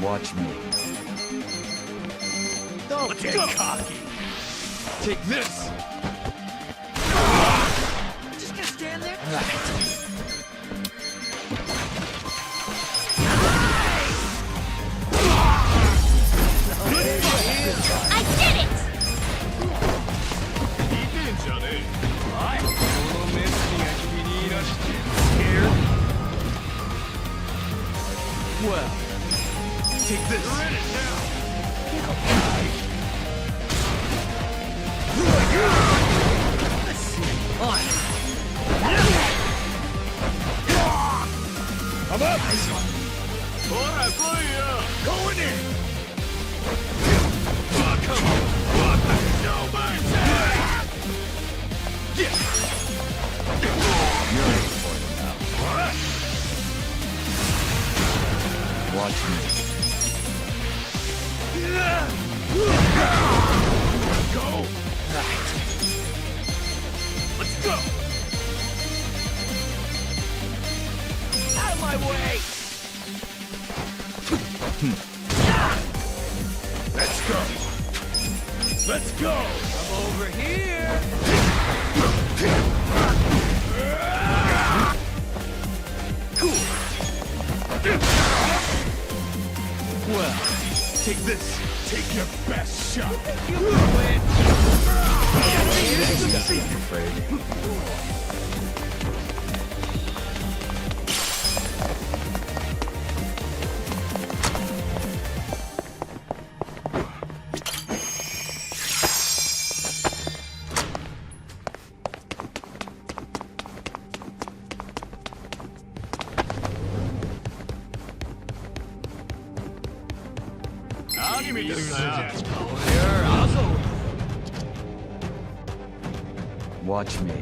Watch me. Don't get cocky! Take this! Just gonna stand there? I did it! Well, take this. You're in it now. Let's see. On. I'm up. Going in. Come on. No mercy. Yeah. You're in for it now. All right. Watch me. Go! Let's go! Out of my way! Let's go! Let's go! I'm over here! Well, take this. Take your best shot. You win! I'm afraid. Watch me.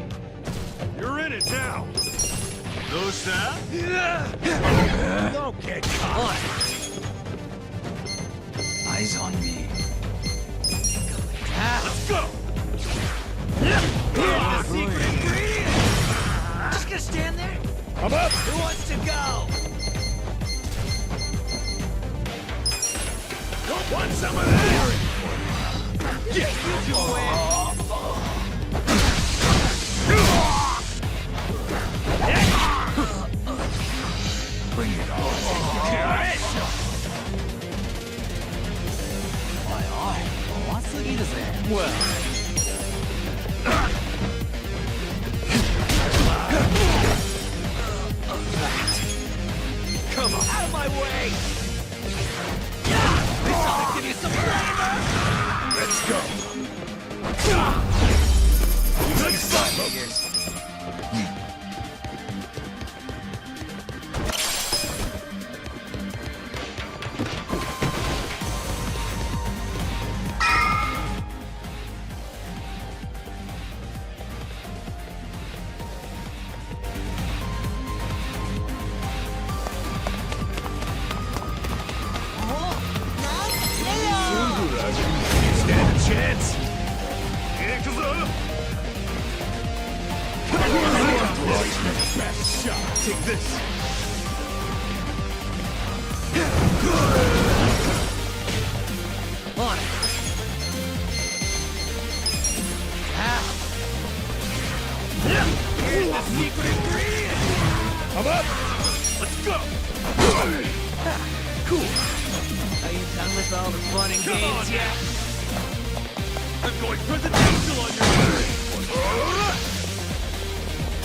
You're in it now. Don't get caught. Eyes on me. Let's go. Here's the secret ingredient! Just gonna stand there? I'm up. Who wants to go? Want some of that? Yeah, you win! Bring it on. Come on. Out of my way! This ought to give you some flavor! Let's go. Good fight! Stand a chance. Yakuza! Best shot. Take this. On it. Here's the secret ingredient. I'm up. Let's go. Cool. Are you done with all the fun and games yet? I'm going presidential on your way.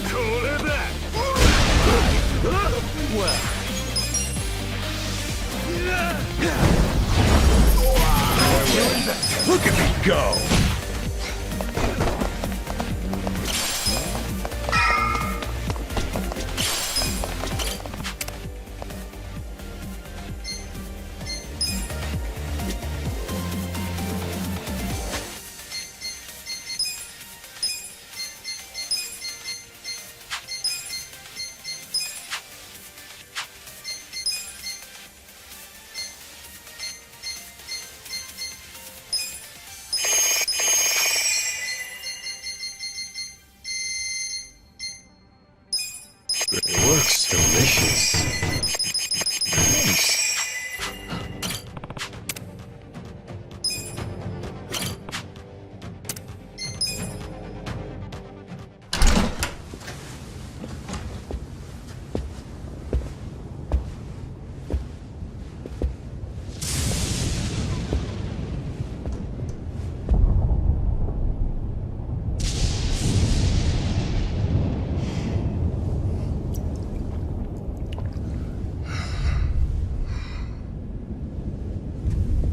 Cool as that. Well. Look at me go. It works. Delicious. Nice.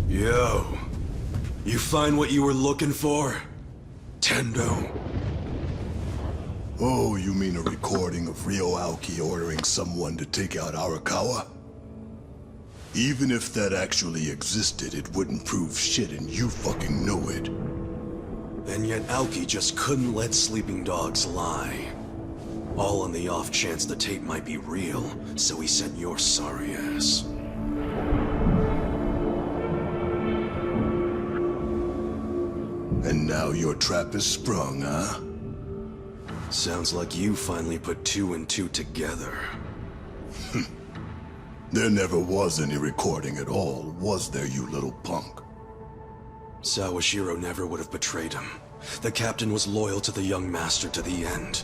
Yo, you find what you were looking for? Tendo. Oh, you mean a recording of Ryo Aoki ordering someone to take out Arakawa? Even if that actually existed, it wouldn't prove shit, and you fucking know it. And yet Aoki just couldn't let sleeping dogs lie. All on the off chance the tape might be real, so he sent your sorry ass. And now your trap is sprung, huh? Sounds like you finally put 2 and 2 together. There never was any recording at all, was there, you little punk? Sawashiro never would have betrayed him. The captain was loyal to the young master to the end.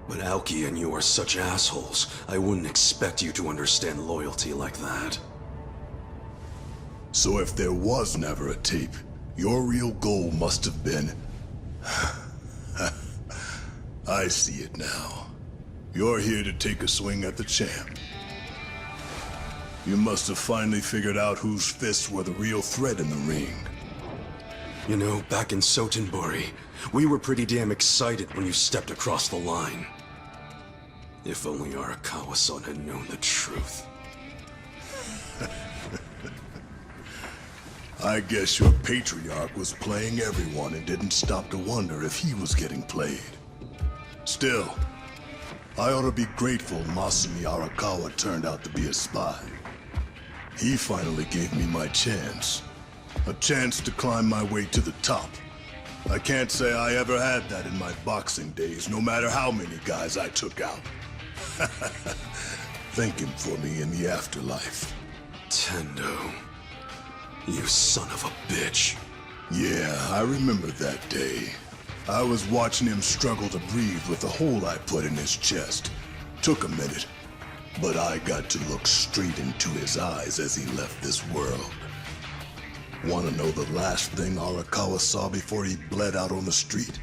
But Aoki and you are such assholes, I wouldn't expect you to understand loyalty like that. So if there was never a tape, your real goal must have been... I see it now. You're here to take a swing at the champ. You must have finally figured out whose fists were the real threat in the ring. You know, back in Sotenbori, we were pretty damn excited when you stepped across the line. If only Arakawa-san had known the truth. I guess your patriarch was playing everyone and didn't stop to wonder if he was getting played. Still, I ought to be grateful Masumi Arakawa turned out to be a spy. He finally gave me my chance. A chance to climb my way to the top. I can't say I ever had that in my boxing days, no matter how many guys I took out. Thanking for me in the afterlife. Tendo. You son of a bitch. Yeah, I remember that day. I was watching him struggle to breathe with the hole I put in his chest. Took a minute, but I got to look straight into his eyes as he left this world. Want to know the last thing Arakawa saw before he bled out on the street?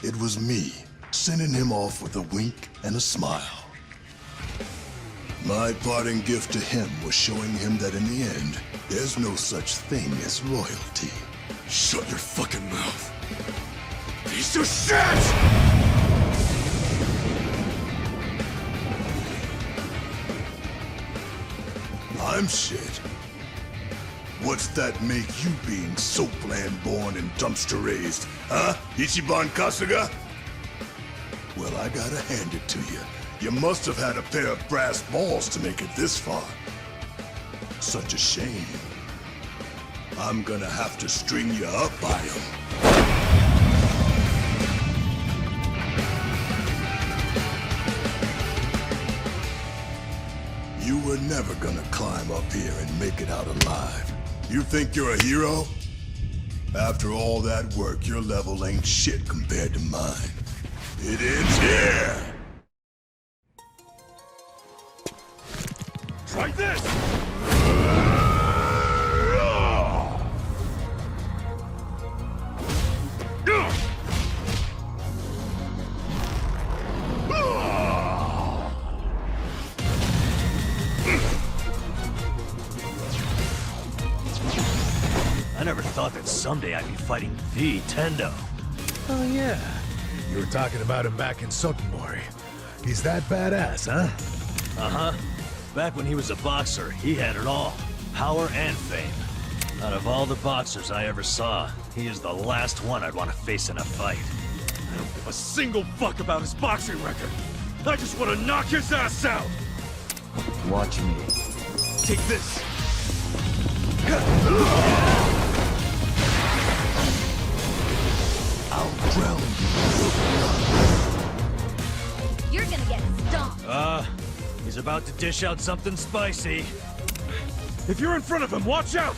It was me, sending him off with a wink and a smile. My parting gift to him was showing him that in the end, there's no such thing as royalty. Shut your fucking mouth. Piece of shit! I'm shit. What's that make you being soapland born and dumpster raised, huh? Ichiban Kasuga? Well, I gotta hand it to you. You must have had a pair of brass balls to make it this far. Such a shame. I'm gonna have to string you up by them. You were never gonna climb up here and make it out alive. You think you're a hero? After all that work, your level ain't shit compared to mine. It ends here! Try this! I never thought that someday I'd be fighting the Tendo. Oh yeah, you were talking about him back in Sotomori. He's that badass, huh? Uh-huh. Back when he was a boxer, he had it all. Power and fame. Out of all the boxers I ever saw, he is the last one I'd want to face in a fight. I don't give a single fuck about his boxing record. I just want to knock his ass out! Watch me. Take this! I'll drown you. You're gonna get stomped. He's about to dish out something spicy. If you're in front of him, watch out!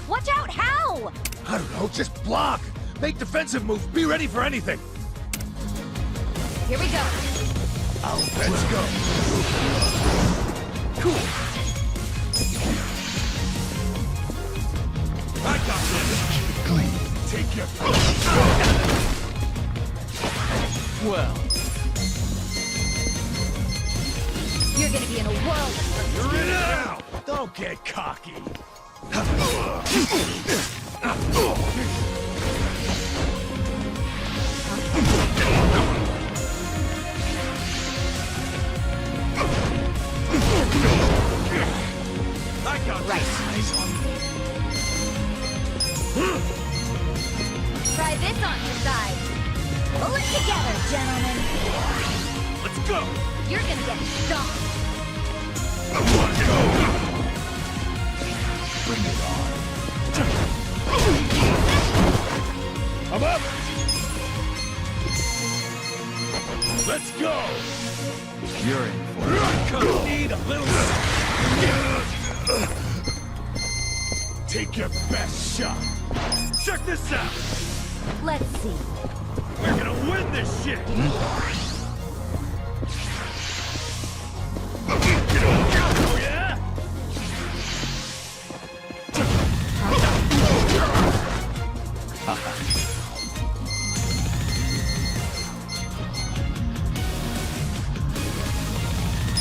Watch out, how? I don't know, just block! Make defensive moves, be ready for anything! Here we go. Let's go! Cool! I got this! Clean. Take your... Well, You're gonna be in a whirl. You're in it now! don't get cocky. I got Right. Try this on your side. Pull it together, gentlemen. Let's go! You're gonna get stomped. Bring it on. I'm up! Let's go! You're in for it. Come need a little... Take your best shot! Check this out! Let's see. We're gonna win this shit! Oh yeah?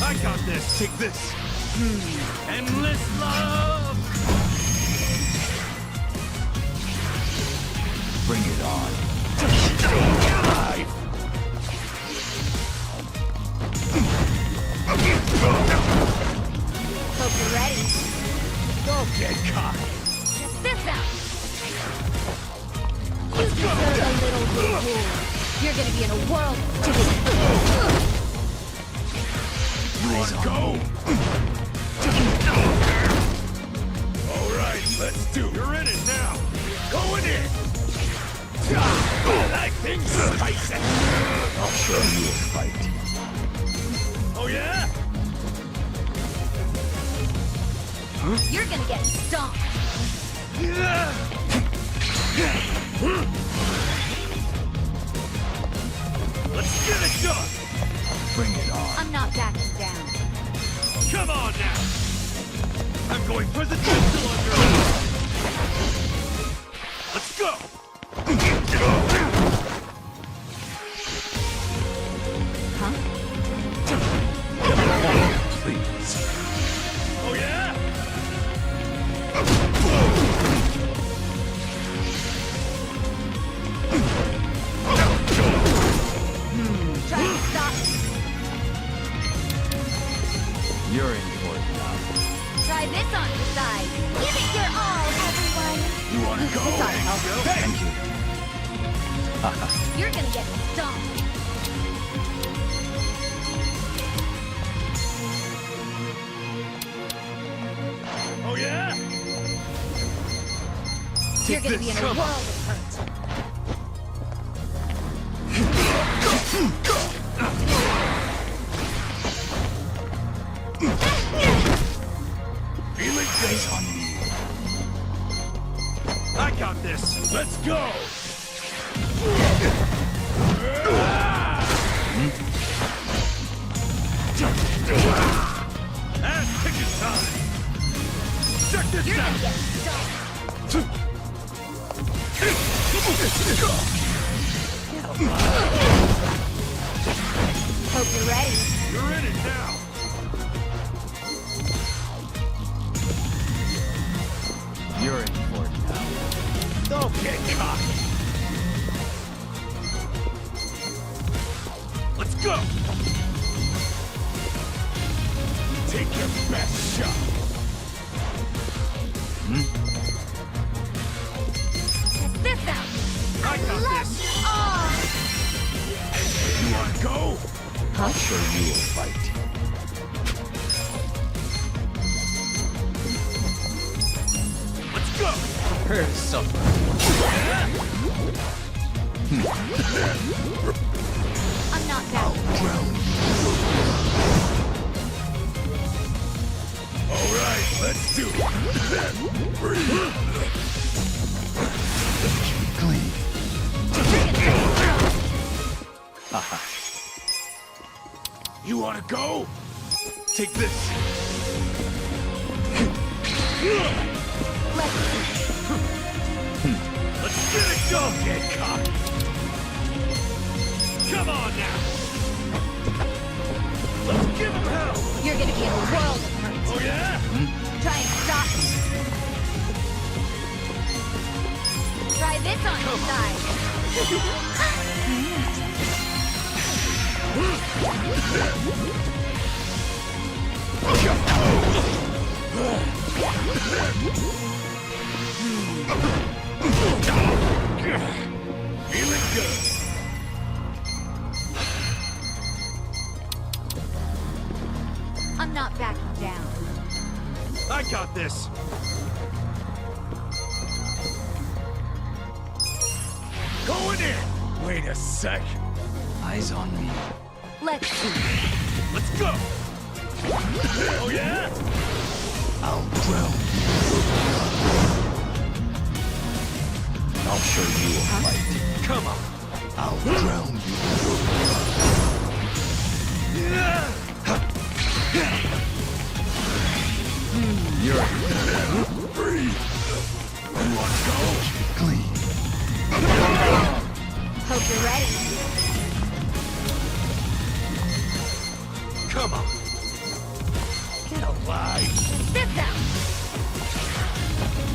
I got this! Take this! Endless love! Bring it on. Hope you're ready. Don't get caught! Check this out. You deserve a little reward. You're gonna be in a whirl. You wanna go? Alright, let's do it. You're in it now. Going in. I like things spicy. I'll show you a fight. Oh yeah? You're gonna get stomped. Let's get it done. Bring it on. I'm not backing down. Come on now. I'm going presidential under. Let's go! Huh? Please. Oh yeah? Try to stop. You're in for it now. Try this on the side. Give it your all, everyone. You wanna go? This ought to help. Thank you. You're gonna get stomped. Oh yeah? You're gonna be in a world of hurt. Feeling good on me. I got this. Let's go. Ass kicking time. Check this You're out. gonna get stomped. Hope you're ready. You're in it now. You're in for it now. Don't get cocky. Let's go. Take your best shot. This out. I got this. Oh, You wanna go? I'll show you a fight. Let's go. Prepare to suffer. I'm not down. All right, let's do it. Clean. You wanna go? Take this. Let's get it. Don't get cocky. Come on now. Let's give him hell. You're gonna be in a world of hurt. Oh yeah? Try and stop me. Try this on the side. Feeling good. I'm not backing down. I got this. Going in. Wait a sec. Eyes on me. Let's see. Let's go. Oh yeah? I'll drown you. I'll show you a fight. Come on. I'll drown you. You're Breathe. You want to go? Clean. Hope you're ready. Come on. Get alive. This out.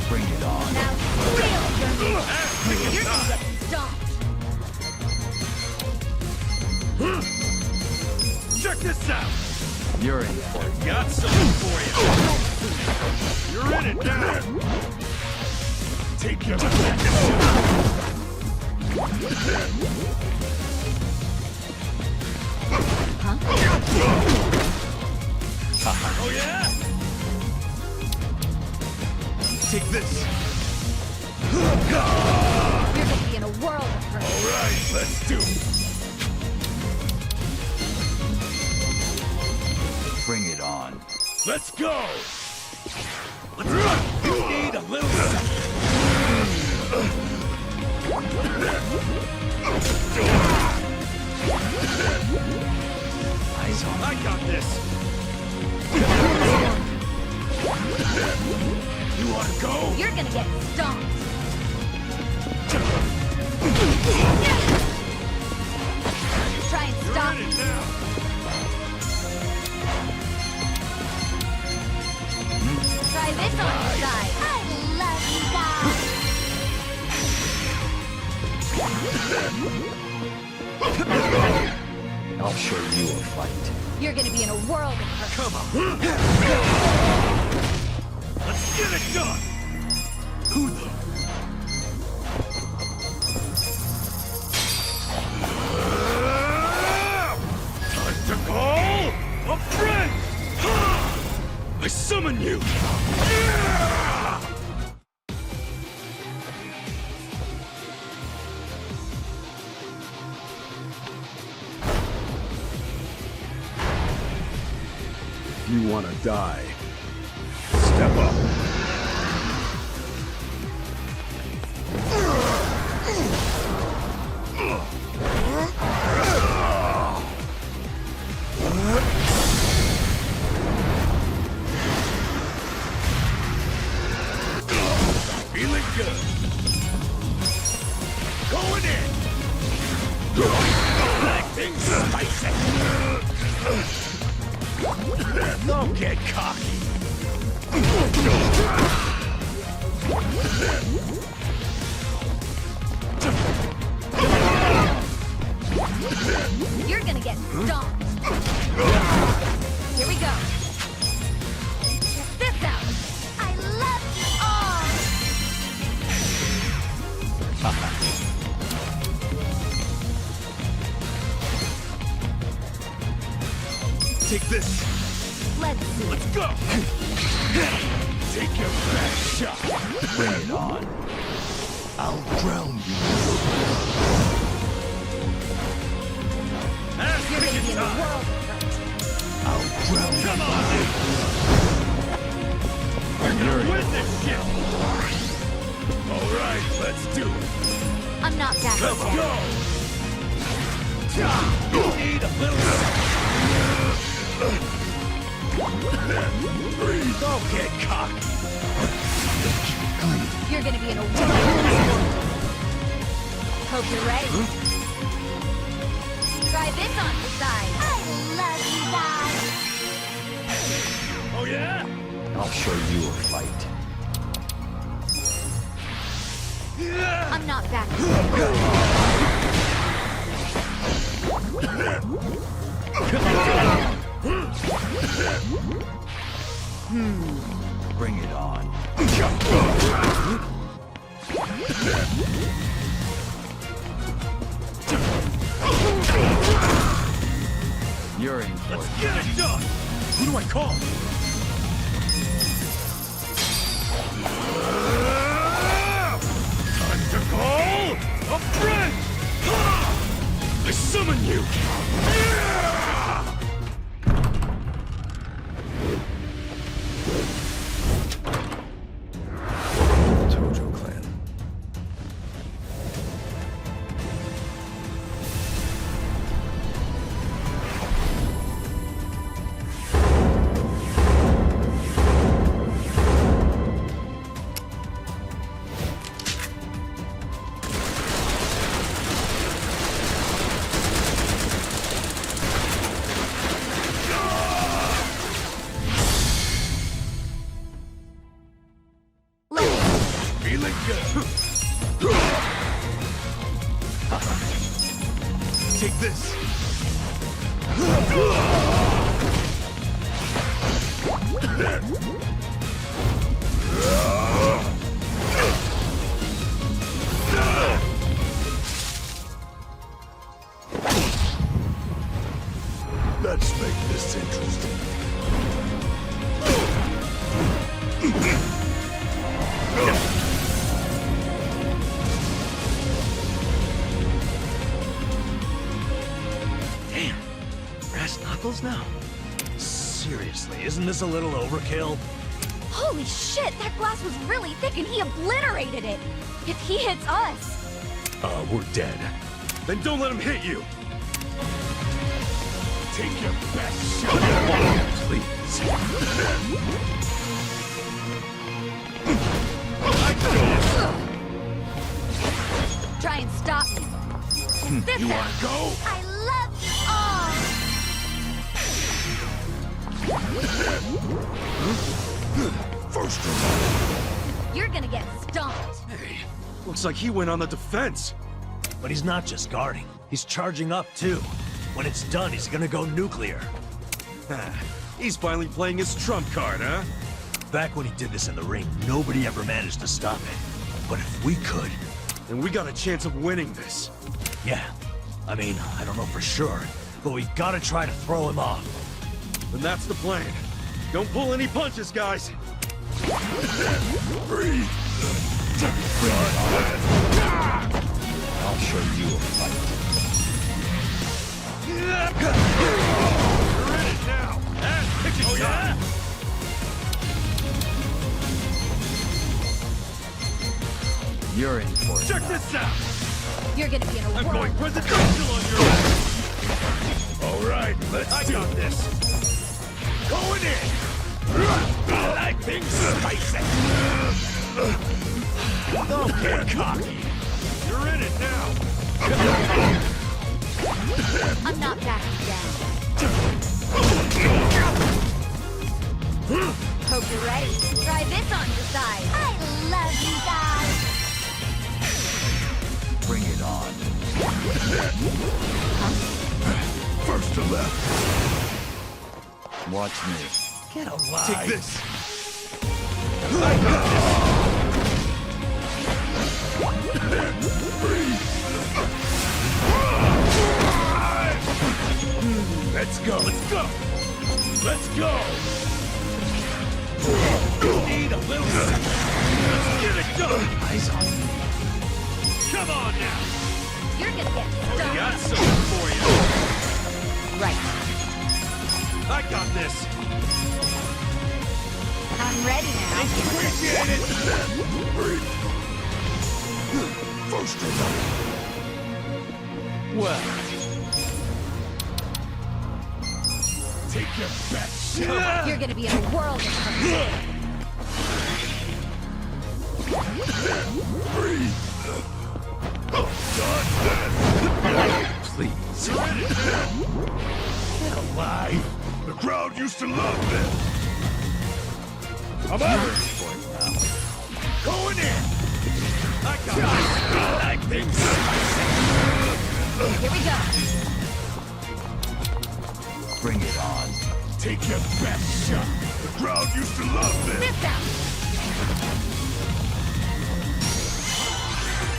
Bring it on. Now real journey. You're gonna get stomped. Check this out. You're in for it. Got something for you. You're in it now. Take your best Oh yeah? Take this. You're gonna be in a world of hurt. All right, let's do it. Bring it on. Let's go. Let's run. You need a little something. Eyes on me. I got this. You wanna go? You're gonna get stomped. Try and stop me. Try this on your side. I love you guys. I'll show you a fight. You're gonna be in a world of hurt. Come on. Let's get it done. Who the? Time to call a friend. I summon you. You wanna die? Step up. Feeling good. Going in. Acting spicy. Don't get cocky. You're gonna get stomped. Here we go. Check this out. I love you all. Take this. Let's see. Let's go. Take your best shot. Bring it on. I'll drown you. You're gonna be in a world of hurt. I'll drown you. Come on. We're gonna win this shit. All right, let's do it. I'm not that Let's bad. go. You need a little. Breathe. Don't get cocky. You're gonna be in a world of hurt. Hope you're ready. Try this on the side. I love you guys. Oh yeah? I'll show you a fight. I'm not back. Bring it on. You're in for it. Let's get it done! Who do I call? Time to call a friend! I summon you! Tojo clan. Feeling good. Take this. Let's make this interesting. Damn. Brass knuckles now? Seriously, isn't this a little overkill? Holy shit, that glass was really thick and he obliterated it. If he hits us... We're dead. Then don't let him hit you! Take your best shot! Please. this You out. wanna go? I love you all. First of You're gonna get stomped. Hey, looks like he went on the defense. But he's not just guarding. He's charging up, too. When it's done, he's gonna go nuclear. He's finally playing his trump card, huh? Back when he did this in the ring, nobody ever managed to stop it. But if we could... then we got a chance of winning this. Yeah. I mean, I don't know for sure, but we gotta try to throw him off. And that's the plan. Don't pull any punches, guys. Breathe. I'll show you a fight. You're in it now. Ass kicking time. You're in for it. Check this out. You're gonna be in a I'm whirl. going presidential on your ass. All right, let's I do got it. this. Going in. I like things spicy. Don't get cocky. You're in it now. I'm not backing down. Hope you're ready. Try this on your side. I love you guys. Bring it on. First to left. Watch me. Get alive. Take this. Let's go. Let's go. Let's go. Need a little second. Let's get it done. Eyes on me. Come on now. You're gonna get We stuck. got something for you. Right. I got this. I'm ready now. Appreciate it. First to left. Well, Take your best shot. You're gonna be in a whirl this time. Breathe. please. You're in it now. Get alive. The crowd used to love this. I'm out. Going in. I got I like things spicy. Here we go. Bring it on. Take your best shot. The crowd used to love this. This out.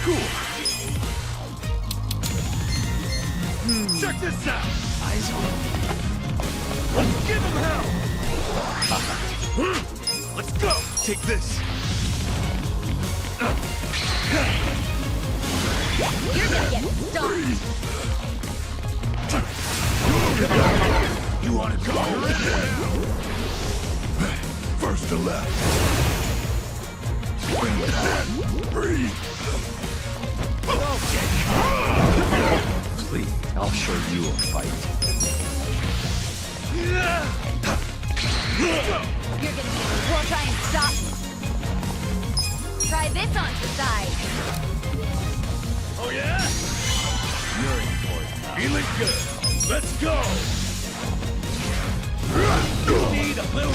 Cool. Check this out. Eyes on me. Let's give him hell. Let's go. Take this. You're gonna get stomped. You wanna go? First to left. Bring it on. Breathe. Please, I'll show you a fight. You're gonna be in a whirl. Try and stop me. Try this on your side. Oh yeah? You're in for it now. Feeling good. Let's go. Need a little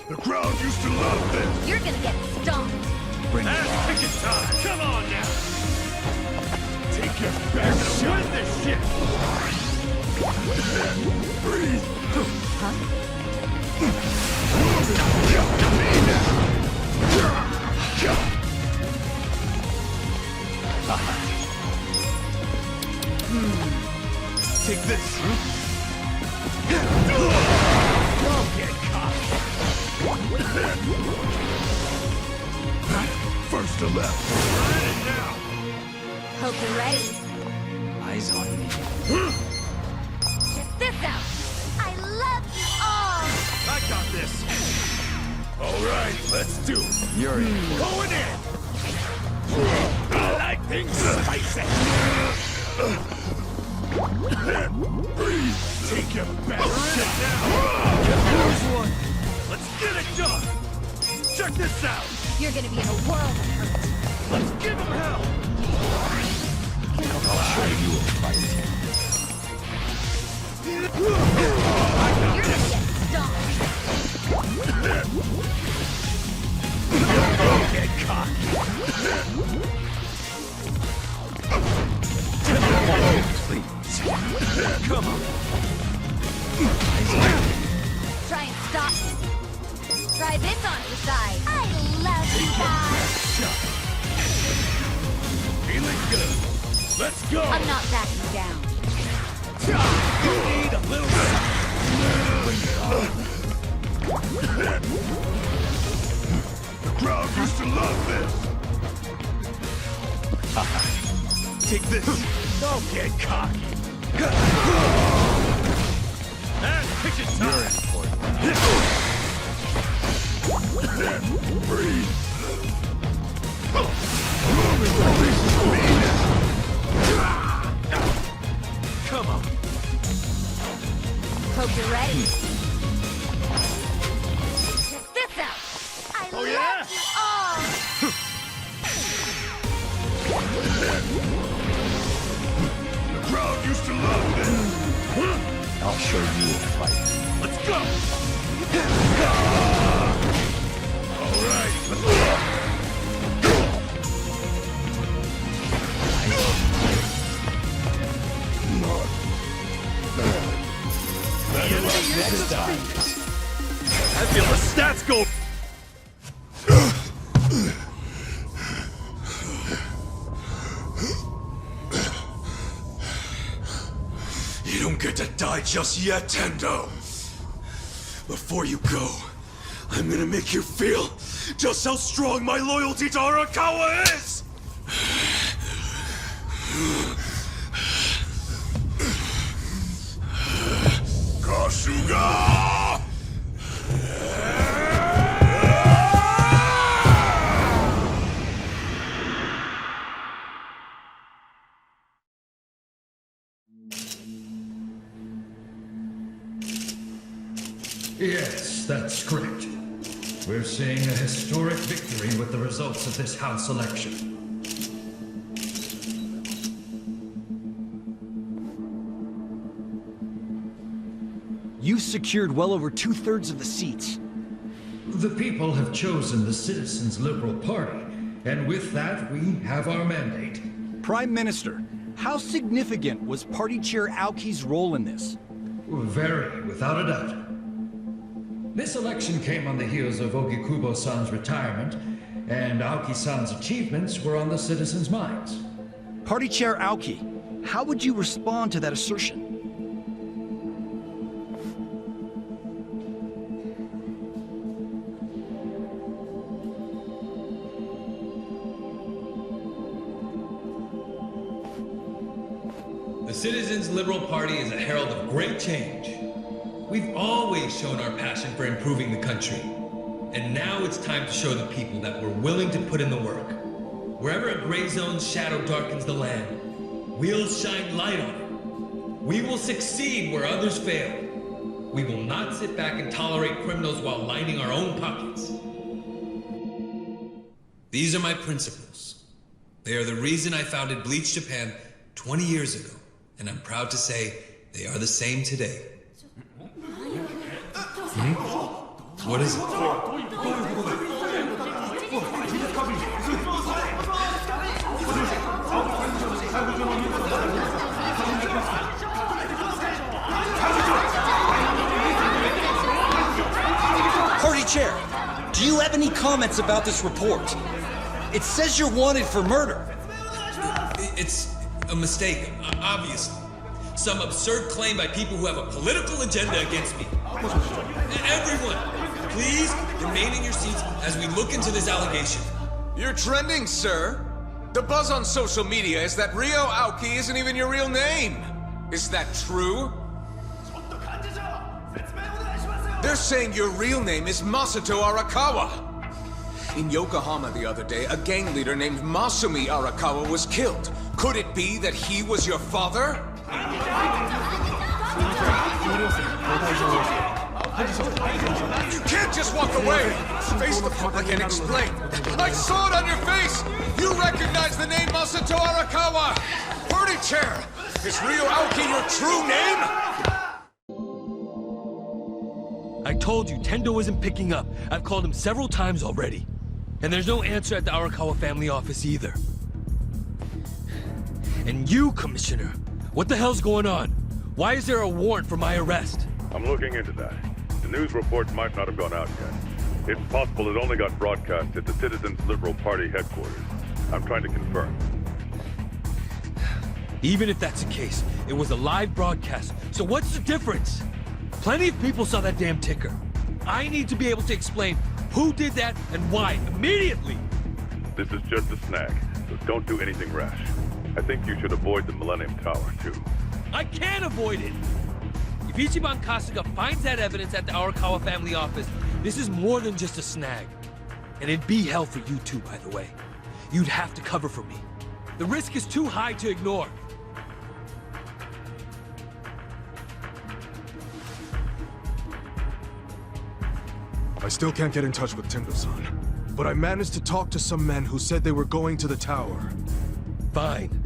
The crowd used to love this. You're gonna get stomped. Bring it Ass on. kicking time. Come on now. Take your best shot. Win this shit. Breathe. Huh? Take this. Don't get caught. First to left. We're in it now. Hope you're ready. Eyes on me. Check this out. I love you all. I got this. All right, let's do it. You're in. Going in. I like things spicy. Breathe. Take your best shot. Here's one. Let's get it done. Check this out. You're gonna be in a world of hurt. Let's give him hell! I'll show you a fight. You're gonna get stomped. Get cocky. Please. Come on. Try and stop me. Try this on your side. I love you guys. Feeling good. Let's go! I'm not backing down. You need a little bring it on. The crowd used to love this! Take this. Don't get cocky. And pitch it time. You're in for it. Breathe. Come on. Hope you're ready. Check this out. I love you all. The crowd used to love this! I'll show you a fight. Let's go! Alright, let's go! Next time. I feel the stats go. You don't get to die just yet, Tendo. Before you go, I'm gonna make you feel just how strong my loyalty to Arakawa is! Kasuga! Yes, that's correct. We're seeing a historic victory with the results of this House election. You secured well over 2/3 of the seats. The people have chosen the Citizens' Liberal Party, and with that, we have our mandate. Prime Minister, how significant was Party Chair Aoki's role in this? Very, without a doubt. This election came on the heels of Ogikubo-san's retirement, and Aoki-san's achievements were on the citizens' minds. Party Chair Aoki, how would you respond to that assertion? The Citizens' Liberal Party is a herald of great change. We've always shown our passion for improving the country. And now it's time to show the people that we're willing to put in the work. Wherever a gray zone's shadow darkens the land, we'll shine light on it. We will succeed where others fail. We will not sit back and tolerate criminals while lining our own pockets. These are my principles. They are the reason I founded Bleach Japan 20 years ago. And I'm proud to say they are the same today. What is it? Party Chair, do you have any comments about this report? It says you're wanted for murder. It's a mistake, obviously. Some absurd claim by people who have a political agenda against me. Everyone, please remain in your seats as we look into this allegation. You're trending, sir. The buzz on social media is that Ryo Aoki isn't even your real name. Is that true? They're saying your real name is Masato Arakawa. In Yokohama the other day, a gang leader named Masumi Arakawa was killed. Could it be that he was your father? You can't just walk away! Face the public and explain! I saw it on your face! You recognize the name Masumi Arakawa! Party chair! Is Ryo Aoki your true name? I told you, Tendo isn't picking up. I've called him several times already. And there's no answer at the Arakawa family office either. And you, Commissioner, what the hell's going on? Why is there a warrant for my arrest? I'm looking into that. The news reports might not have gone out yet. It's possible it only got broadcast at the Citizens Liberal Party headquarters. I'm trying to confirm. Even if that's the case, it was a live broadcast, so what's the difference? Plenty of people saw that damn ticker. I need to be able to explain who did that and why, immediately! This is just a snag, so don't do anything rash. I think you should avoid the Millennium Tower, too. I can't avoid it! If Ichiban Kasuga finds that evidence at the Arakawa family office, this is more than just a snag. And it'd be hell for you too, by the way. You'd have to cover for me. The risk is too high to ignore. I still can't get in touch with Tendo-san, but I managed to talk to some men who said they were going to the tower. Fine.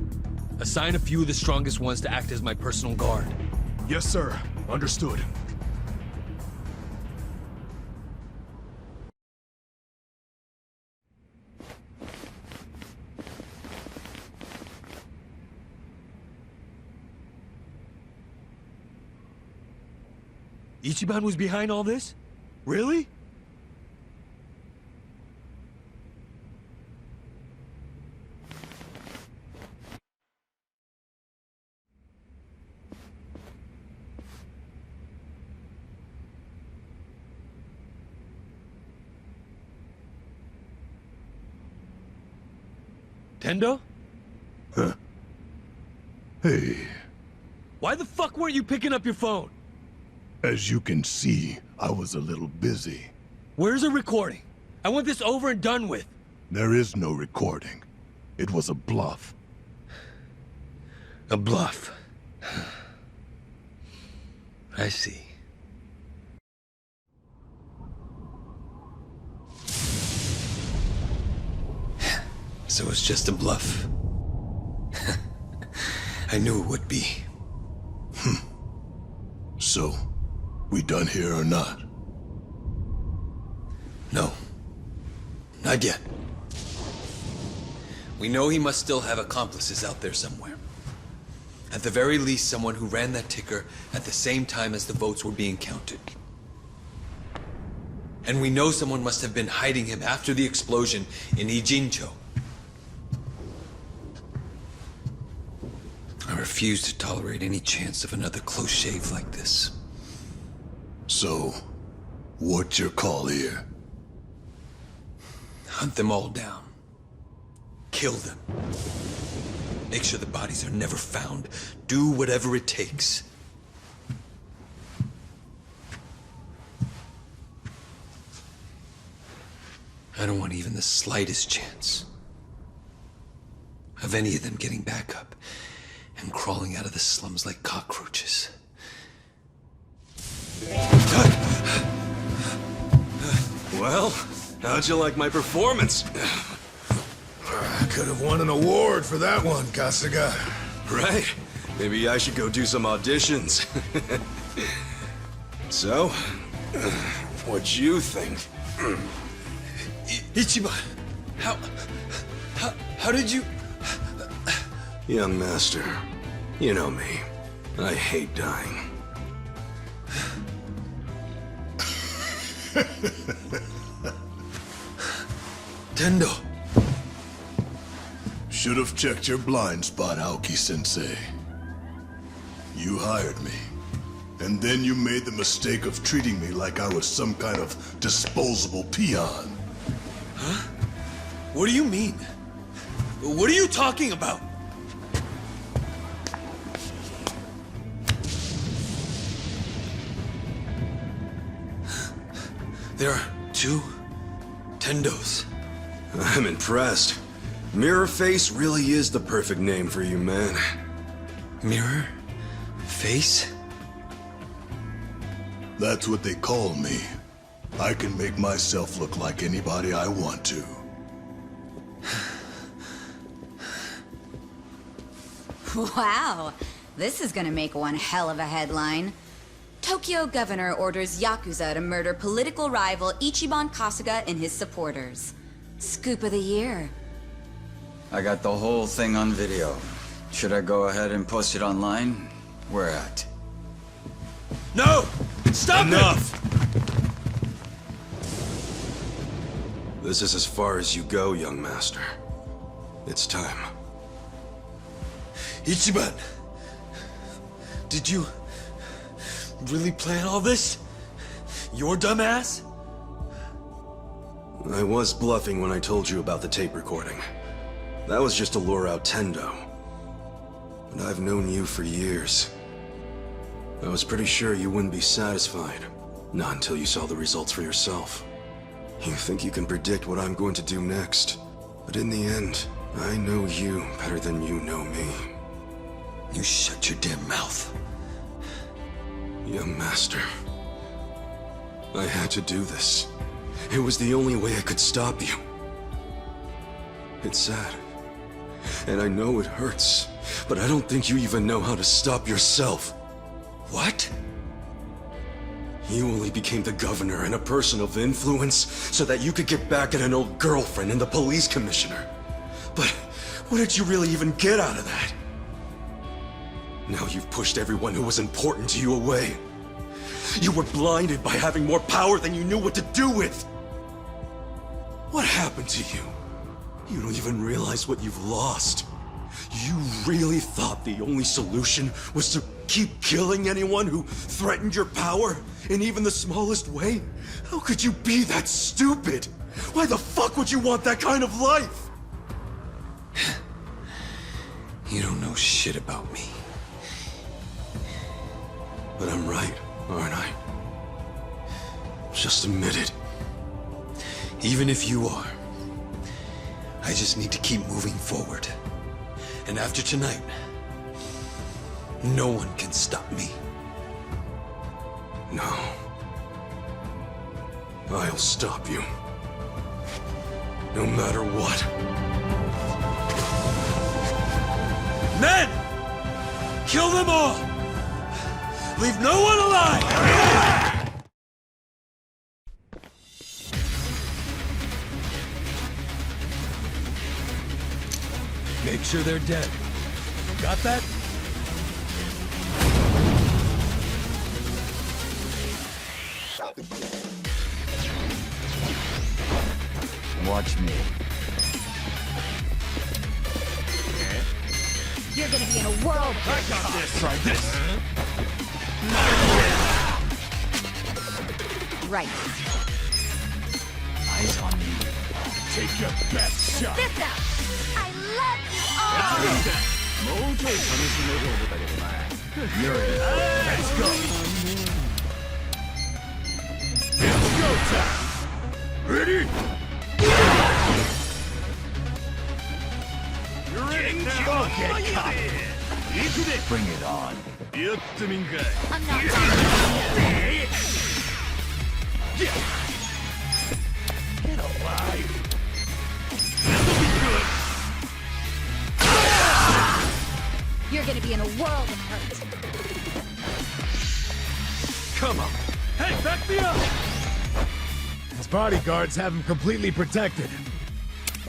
Assign a few of the strongest ones to act as my personal guard. Yes, sir. Understood. Ichiban was behind all this? Really? Tendo? Huh. Hey. Why the fuck weren't you picking up your phone? As you can see, I was a little busy. Where's the recording? I want this over and done with. There is no recording. It was a bluff. A bluff. I see. So it's just a bluff. I knew it would be. So, we done here or not? No. Not yet. We know he must still have accomplices out there somewhere. At the very least, someone who ran that ticker at the same time as the votes were being counted. And we know someone must have been hiding him after the explosion in Ijincho. I refuse to tolerate any chance of another close shave like this. So, what's your call here? Hunt them all down. Kill them. Make sure the bodies are never found. Do whatever it takes. I don't want even the slightest chance of any of them getting back up and crawling out of the slums like cockroaches. Well, how'd you like my performance? I could have won an award for that one, Kasuga. Right? Maybe I should go do some auditions. So, what'd you think? Ichiban, how did you... Young master, you know me. I hate dying. Tendo. Should have checked your blind spot, Aoki-sensei. You hired me. And then you made the mistake of treating me like I was some kind of disposable peon. Huh? What do you mean? What are you talking about? There are 2 Tendos. I'm impressed. Mirror Face really is the perfect name for you, man. Mirror? Face? That's what they call me. I can make myself look like anybody I want to. Wow, this is gonna make one hell of a headline. Tokyo governor orders Yakuza to murder political rival Ichiban Kasuga and his supporters. Scoop of the year. I got the whole thing on video. Should I go ahead and post it online? Where at? No! Stop Enough! This is as far as you go, young master. It's time. Ichiban! Did you really plan all this? Your dumbass? I was bluffing when I told you about the tape recording. That was just to lure out Tendo. But I've known you for years. I was pretty sure you wouldn't be satisfied. Not until you saw the results for yourself. You think you can predict what I'm going to do next. But in the end, I know you better than you know me. You shut your damn mouth. Young master. I had to do this. It was the only way I could stop you. It's sad. And I know it hurts. But I don't think you even know how to stop yourself. What? You only became the governor and a person of influence so that you could get back at an old girlfriend and the police commissioner. But what did you really even get out of that? Now you've pushed everyone who was important to you away. You were blinded by having more power than you knew what to do with. What happened to you? You don't even realize what you've lost. You really thought the only solution was to keep killing anyone who threatened your power in even the smallest way? How could you be that stupid? Why the fuck would you want that kind of life? You don't know shit about me. But I'm right, aren't I? Just admit it. Even if you are, I just need to keep moving forward. And after tonight, no one can stop me. No. I'll stop you. No matter what. Men! Kill them all! Leave no one alive! Make sure they're dead. Got that? Watch me. You're gonna be in a world. I got this. Try this. Right. Eyes on me. Take your best shot. This out. I love you all. You're in. Let's go. It's go time. Ready? You're ready now. Get caught. Bring it on. I'm not. Get alive. This'll be good. You're gonna be in a world of hurt. Come on. Hey, back me up. His bodyguards have him completely protected.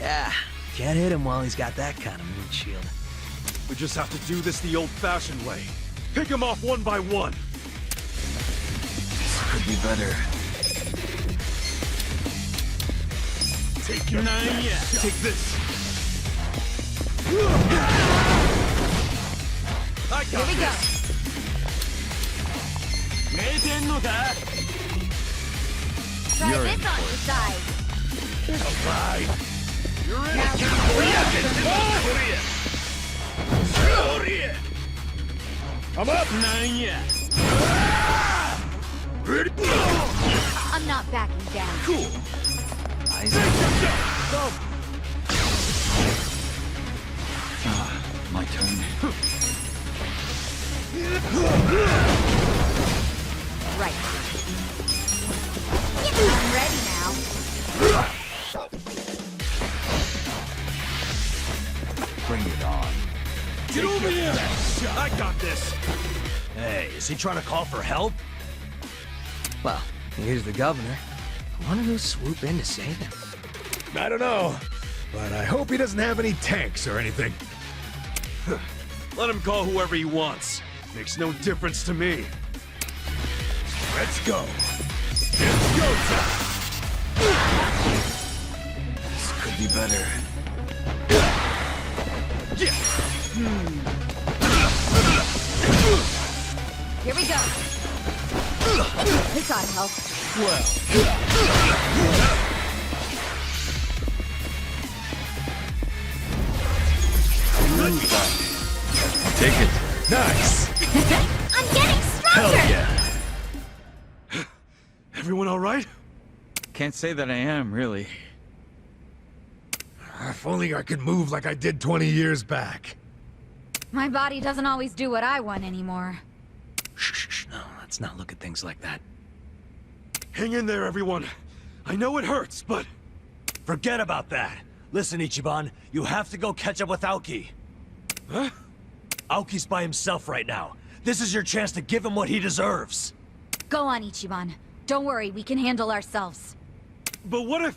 Yeah, can't hit him while he's got that kind of mood shield. We just have to do this the old-fashioned way. Pick them off one by one. Could be better. Take your Take this. I got Here we go. Try You're this in on your side. Alive. You're in. I'm up. I'm not backing down. Cool. Eyes on me. My turn. Right. I'm ready now. Bring it on. Get over here! I got this! Hey, is he trying to call for help? Well, here's the governor. I wonder who'll swoop in to save him. I don't know, but I hope he doesn't have any tanks or anything. Let him call whoever he wants. Makes no difference to me. Let's go. It's go time! This could be better. Here we go. This ought to help. Take it. Nice. I'm getting Hell stronger! yeah. Everyone all right? Can't say that I am, really. If only I could move like I did 20 years back. My body doesn't always do what I want anymore. Shh, no, let's not look at things like that. Hang in there, everyone. I know it hurts, but... Forget about that. Listen, Ichiban, you have to go catch up with Aoki. Huh? Aoki's by himself right now. This is your chance to give him what he deserves. Go on, Ichiban. Don't worry, we can handle ourselves. But what if...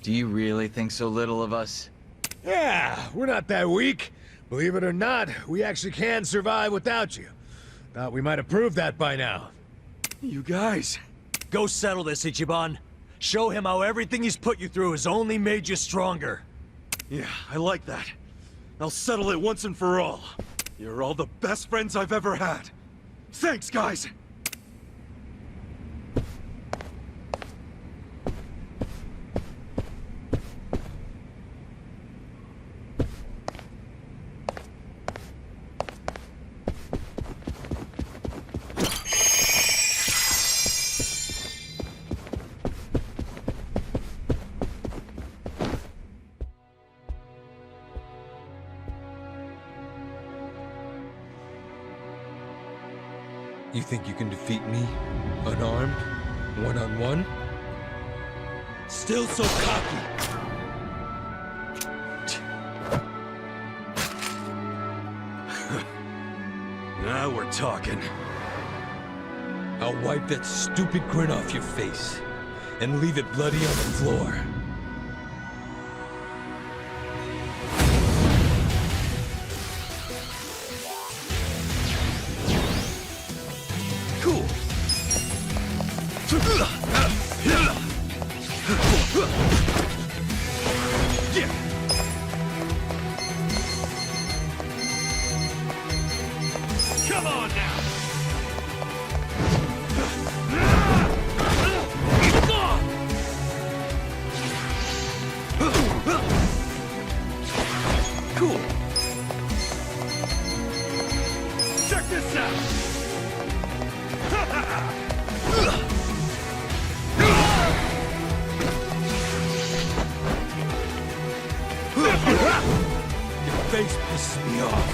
Do you really think so little of us? Yeah, we're not that weak. Believe it or not, we actually can survive without you. Thought we might have proved that by now. You guys... Go settle this, Ichiban. Show him how everything he's put you through has only made you stronger. Yeah, I like that. I'll settle it once and for all. You're all the best friends I've ever had. Thanks, guys! You think you can defeat me? Unarmed? One-on-one? Still so cocky! Now we're talking. I'll wipe that stupid grin off your face and leave it bloody on the floor. Cool. Come on now. Cool. Check this out. Your face pisses me off.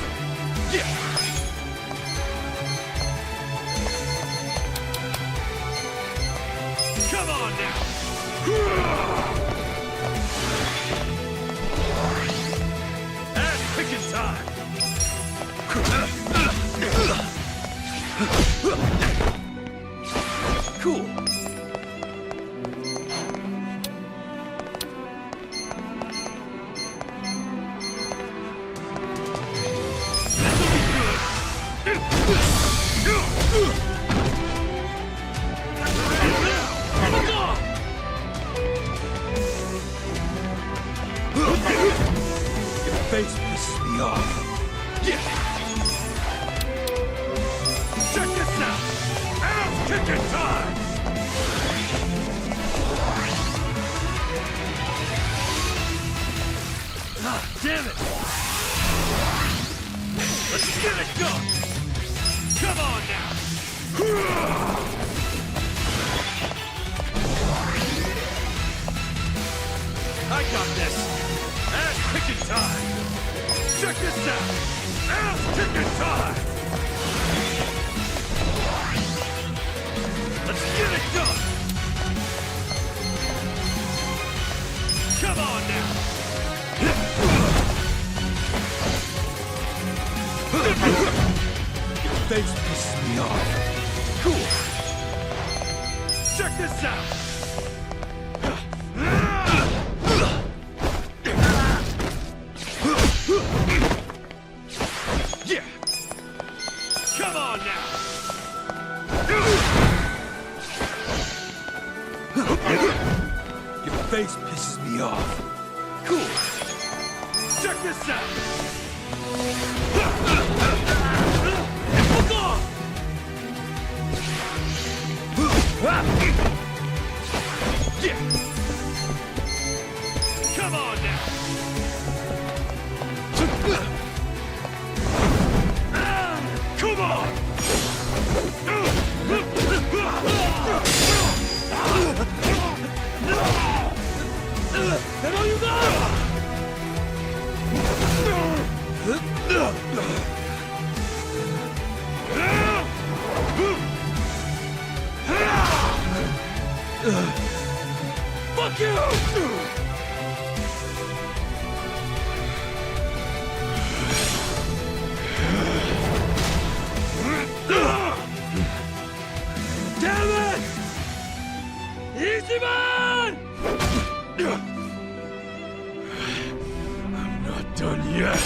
Come on now. Ass picking time. Cool. Your face pisses me off. Check this out. Ass kicking time. Ah, damn it. Let's get it done. Come on now. I got this. Ass kicking time. Check this out. Ass kicking time. me off. Cool. Check this out. Yeah. Come on now. Your face pisses me off. Cool. Check this out. Look off. Yeah. Come on now. Come on. There you go. Fuck you! Damn it! Ichiban! I'm not done yet.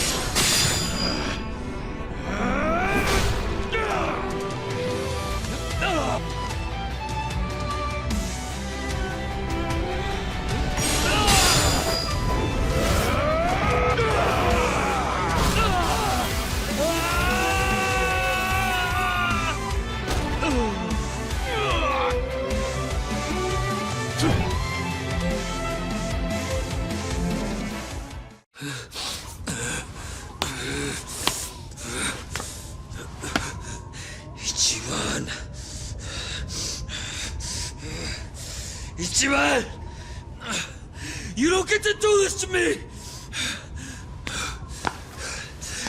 Ichiban! You don't get to do this to me!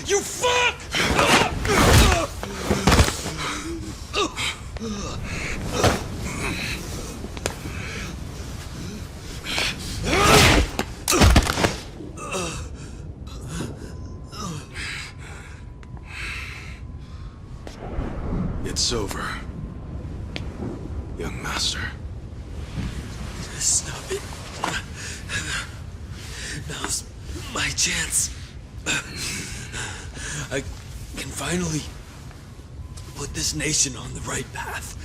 You fuck! It's over, young master. Stop it. Now's my chance. I can finally put this nation on the right path.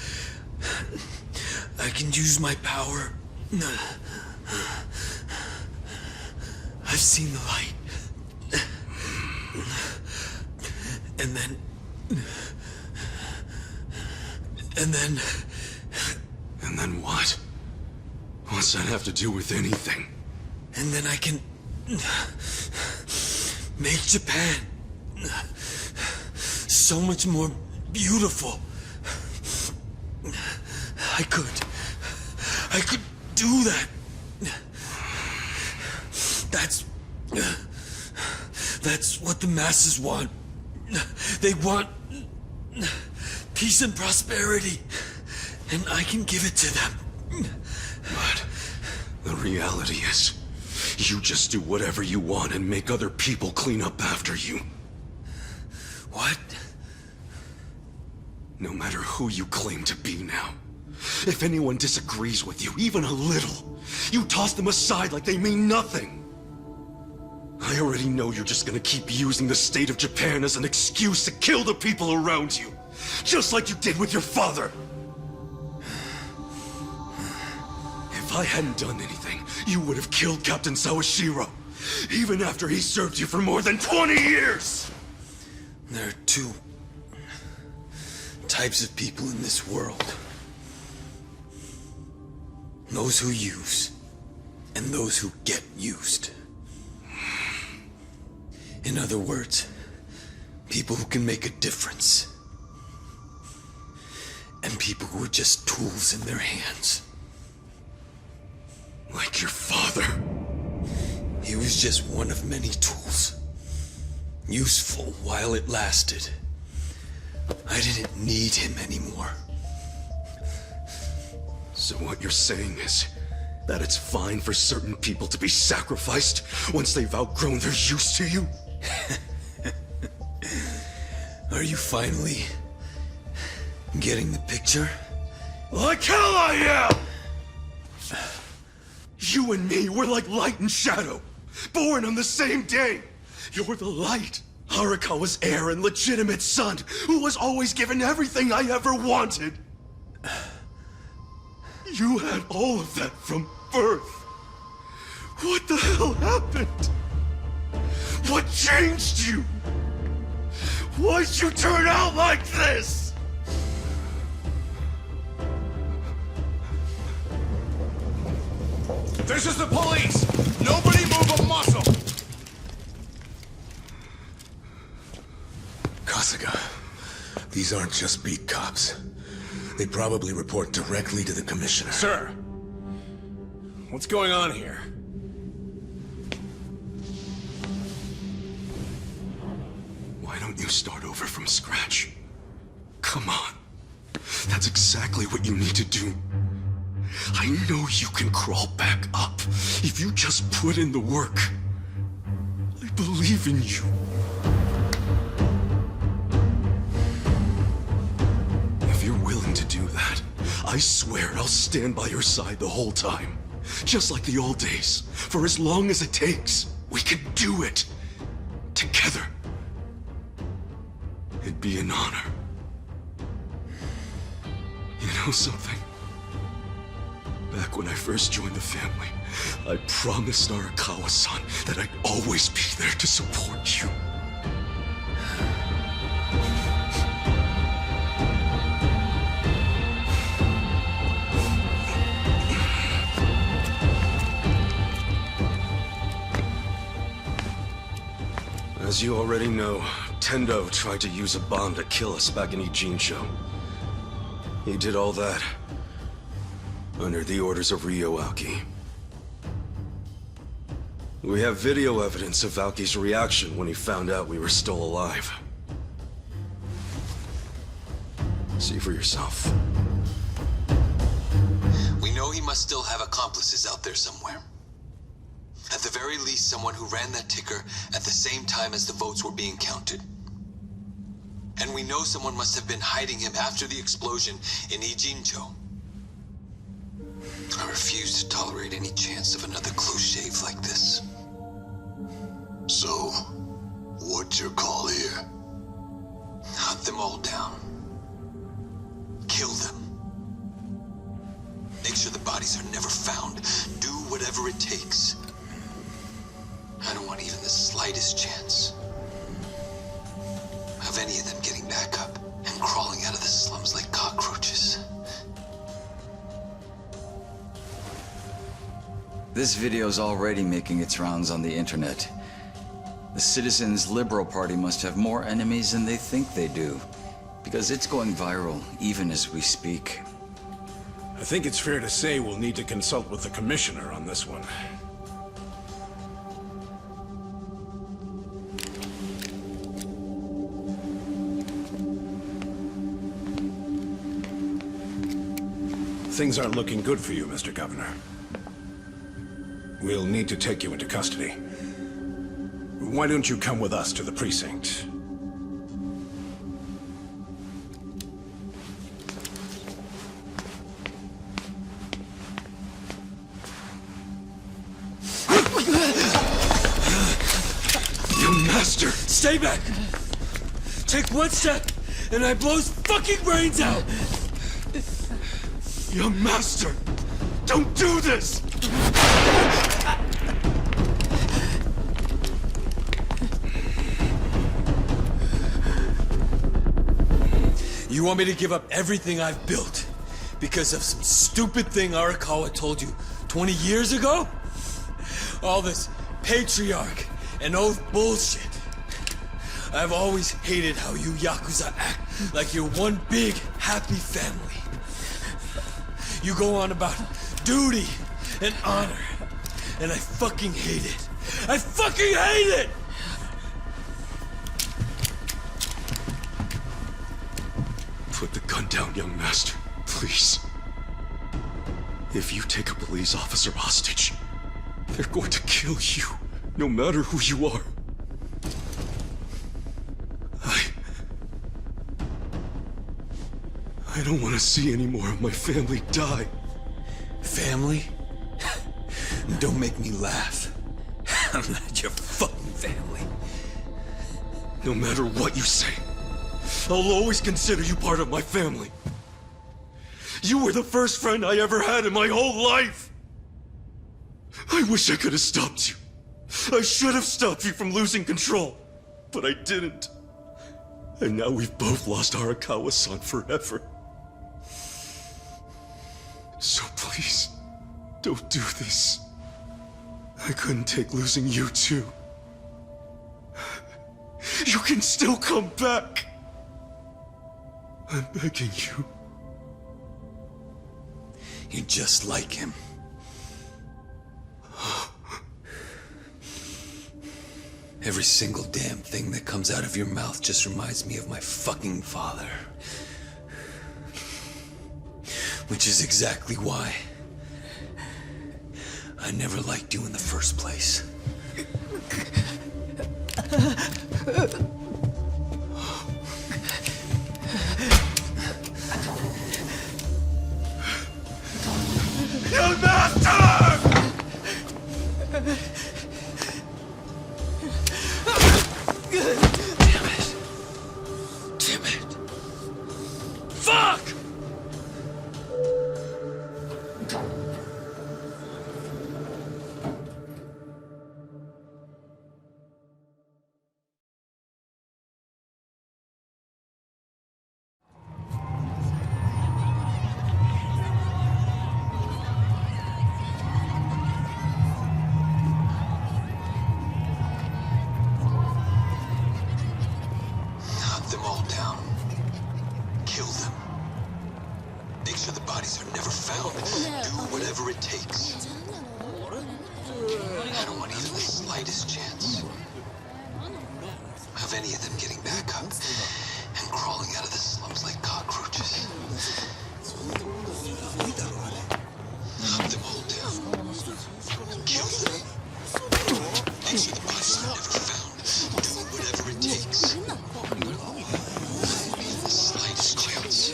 I can use my power. I've seen the light. And then... And then what? What's that have to do with anything? And then I can... make Japan so much more beautiful. I could do that. That's what the masses want. They want peace and prosperity, and I can give it to them. But the reality is, you just do whatever you want and make other people clean up after you. What? No matter who you claim to be now, if anyone disagrees with you, even a little, you toss them aside like they mean nothing. I already know you're just gonna keep using the state of Japan as an excuse to kill the people around you, just like you did with your father. If I hadn't done anything, you would have killed Captain Sawashiro, even after he served you for more than 20 years! There are two types of people in this world. Those who use, and those who get used. In other words, people who can make a difference. And people who are just tools in their hands. Like your father. He was just one of many tools. Useful while it lasted. I didn't need him anymore. So what you're saying is that it's fine for certain people to be sacrificed once they've outgrown their use to you? Are you finally Getting the picture? Like hell I am! You and me, we're like light and shadow. Born on the same day. You're the light. Arakawa's heir and legitimate son, who was always given everything I ever wanted. You had all of that from birth. What the hell happened? What changed you? Why'd you turn out like this? This is the police! Nobody move a muscle! Kasuga, these aren't just beat cops. They probably report directly to the commissioner. Sir, what's going on here? Why don't you start over from scratch? Come on. That's exactly what you need to do. I know you can crawl back up if you just put in the work. I believe in you. If you're willing to do that, I swear I'll stand by your side the whole time. Just like the old days. For as long as it takes. We can do it. Together. It'd be an honor. You know something? Back when I first joined the family, I promised Arakawa-san that I'd always be there to support you. As you already know, Tendo tried to use a bomb to kill us back in Ijincho. He did all that under the orders of Ryo Aoki. We have video evidence of Aoki's reaction when he found out we were still alive. See for yourself. We know he must still have accomplices out there somewhere. At the very least, someone who ran that ticker at the same time as the votes were being counted. And we know someone must have been hiding him after the explosion in Ijincho. I refuse to tolerate any chance of another close shave like this. So, what's your call here? Hunt them all down. Kill them. Make sure the bodies are never found. Do whatever it takes. I don't want even the slightest chance of any of them getting back up and crawling out of the slums like cockroaches. This video's already making its rounds on the internet. The Citizens Liberal Party must have more enemies than they think they do, because it's going viral even as we speak. I think it's fair to say we'll need to consult with the commissioner on this one. Things aren't looking good for you, Mr. Governor. We'll need to take you into custody. Why don't you come with us to the precinct? You master! Stay back! Take one step, and I blow his fucking brains out! Young master! Don't do this! You want me to give up everything I've built because of some stupid thing Arakawa told you 20 years ago? All this patriarch and oath bullshit. I've always hated how you Yakuza act like you're one big, happy family. You go on about duty and honor, and I fucking hate it. I fucking hate it! Put the gun down, young master, please. If you take a police officer hostage, they're going to kill you, no matter who you are. I don't want to see any more of my family die. Family? Don't make me laugh. I'm not your fucking family. No matter what you say, I'll always consider you part of my family. You were the first friend I ever had in my whole life. I wish I could have stopped you. I should have stopped you from losing control, but I didn't. And now we've both lost Arakawa-san forever. So please, don't do this. I couldn't take losing you too. You can still come back. I'm begging you. You're just like him. Every single damn thing that comes out of your mouth just reminds me of my fucking father. Which is exactly why I never liked you in the first place. Your master! Damn it. Damn it. Fuck! Hunt them all down. Kill them. Make sure the bodies are never found. Do whatever it takes. I don't want even the slightest chance of any of them getting back up and crawling out of the slums like cockroaches. Hunt them all down. Kill them. Make sure the bodies are never found. Do whatever it takes. The slightest chance.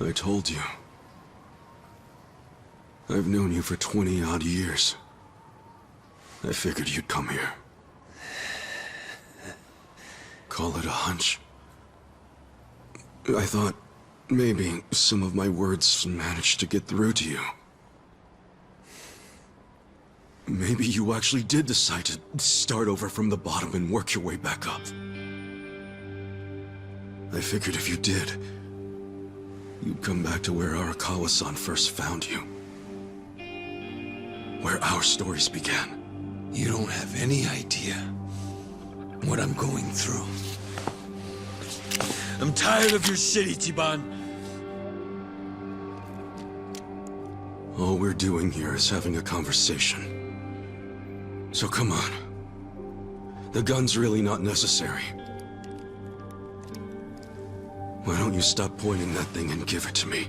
I told you. I've known you for 20-odd years. I figured you'd come here. Call it a hunch. I thought maybe some of my words managed to get through to you. Maybe you actually did decide to start over from the bottom and work your way back up. I figured if you did, you'd come back to where Arakawa-san first found you. Where our stories began. You don't have any idea what I'm going through. I'm tired of your shit, Ichiban. All we're doing here is having a conversation. So come on. The gun's really not necessary. Why don't you stop pointing that thing and give it to me?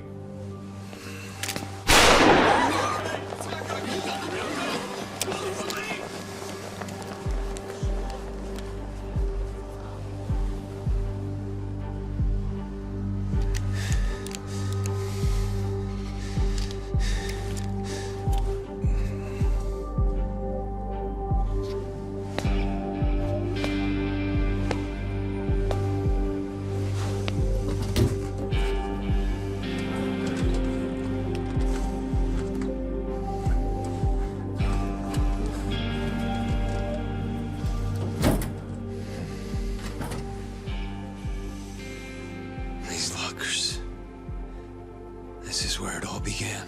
This is where it all began.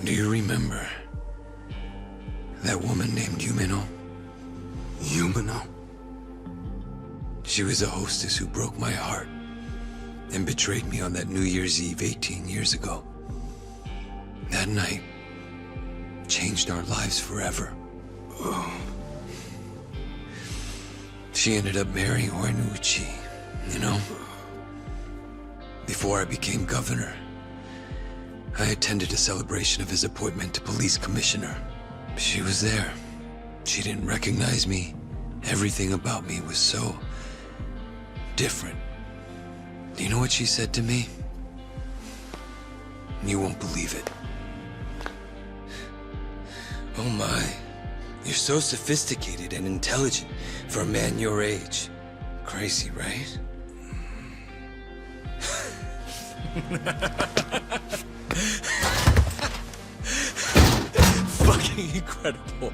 Do you remember that woman named Yumeno? Yumeno? She was a hostess who broke my heart and betrayed me on that New Year's Eve 18 years ago. That night changed our lives forever. Oh. She ended up marrying Horiguchi, you know? Before I became governor, I attended a celebration of his appointment to police commissioner. She was there. She didn't recognize me. Everything about me was so different. Do you know what she said to me? You won't believe it. Oh my, you're so sophisticated and intelligent for a man your age. Crazy, right? Fucking incredible.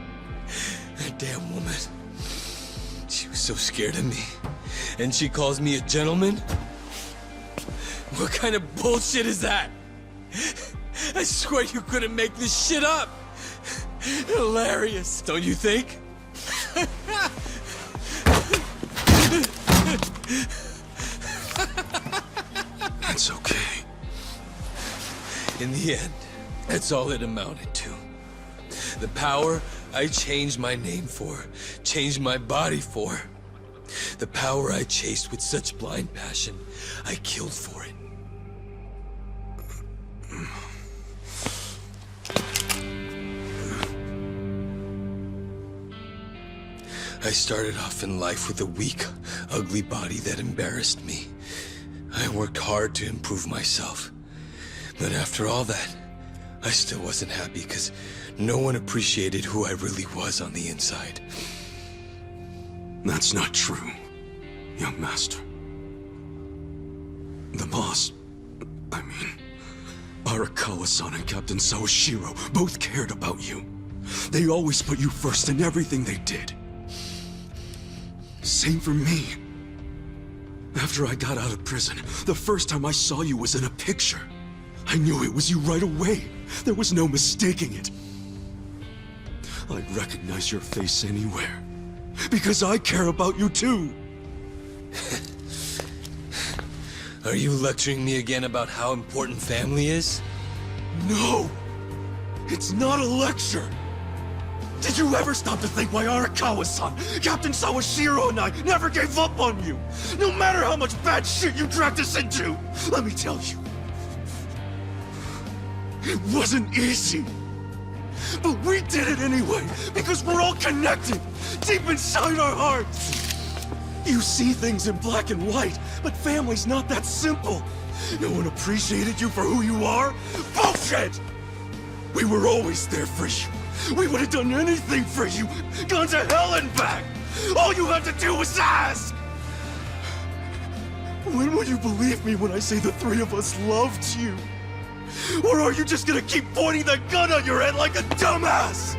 That damn woman. She was so scared of me. And she calls me a gentleman? What kind of bullshit is that? I swear you couldn't make this shit up. Hilarious, don't you think? That's okay. In the end, that's all it amounted to. The power I changed my name for, changed my body for. The power I chased with such blind passion, I killed for it. I started off in life with a weak, ugly body that embarrassed me. I worked hard to improve myself. But after all that, I still wasn't happy because no one appreciated who I really was on the inside. That's not true, young master. The boss, I mean, Arakawa-san and Captain Sawashiro both cared about you. They always put you first in everything they did. Same for me. After I got out of prison, the first time I saw you was in a picture. I knew it was you right away. There was no mistaking it. I'd recognize your face anywhere. Because I care about you too. Are you lecturing me again about how important family is? No! It's not a lecture! Did you ever stop to think why Arakawa-san, Captain Sawashiro and I never gave up on you? No matter how much bad shit you dragged us into! Let me tell you. It wasn't easy. But we did it anyway, because we're all connected, deep inside our hearts. You see things in black and white, but family's not that simple. No one appreciated you for who you are? Bullshit! We were always there for you. We would have done anything for you, gone to hell and back. All you had to do was ask. When will you believe me when I say the three of us loved you? Or are you just gonna keep pointing that gun on your head like a dumbass?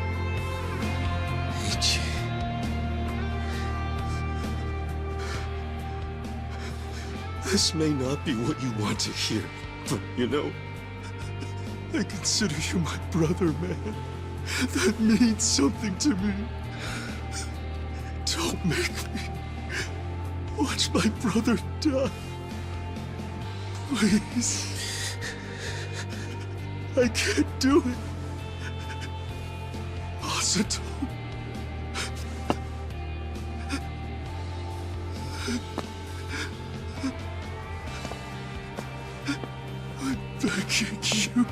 Ichi. This may not be what you want to hear, but you know, I consider you my brother, man. That means something to me. Don't make me watch my brother die. Please. I can't do it. Asato. I'm begging you.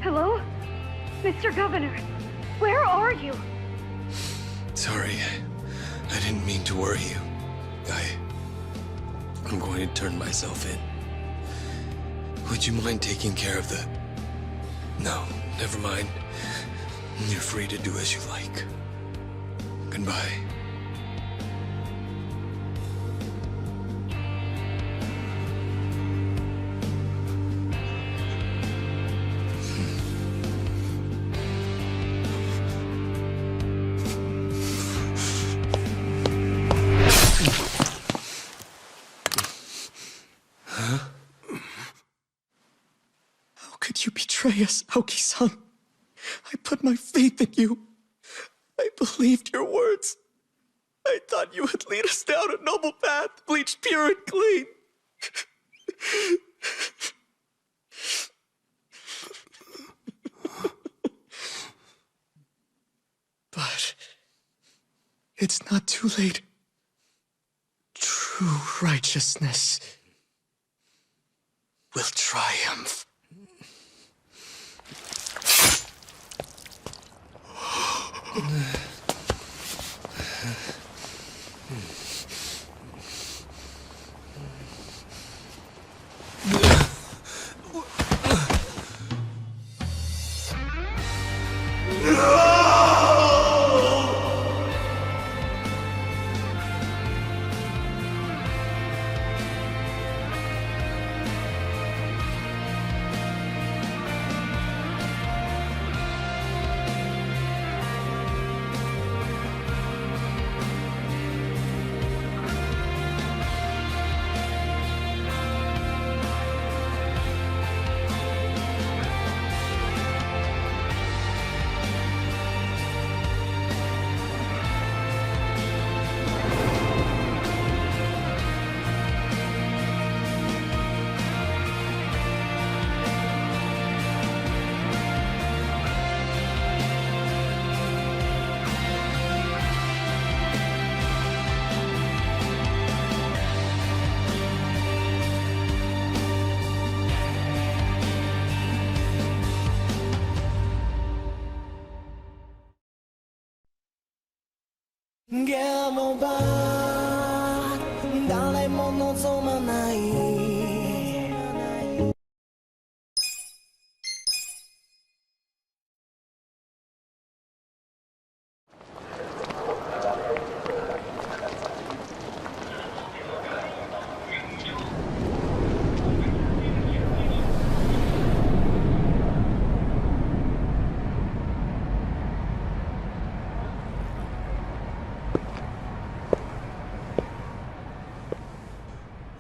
Hello? Mr. Governor, where are you? Sorry, I didn't mean to worry you. I'm going to turn myself in. Would you mind taking care of the... No, never mind. You're free to do as you like. Goodbye. How could you betray us, Aoki-san? I put my faith in you. I believed your words. I thought you would lead us down a noble path, bleached pure and clean. But it's not too late. True righteousness will triumph.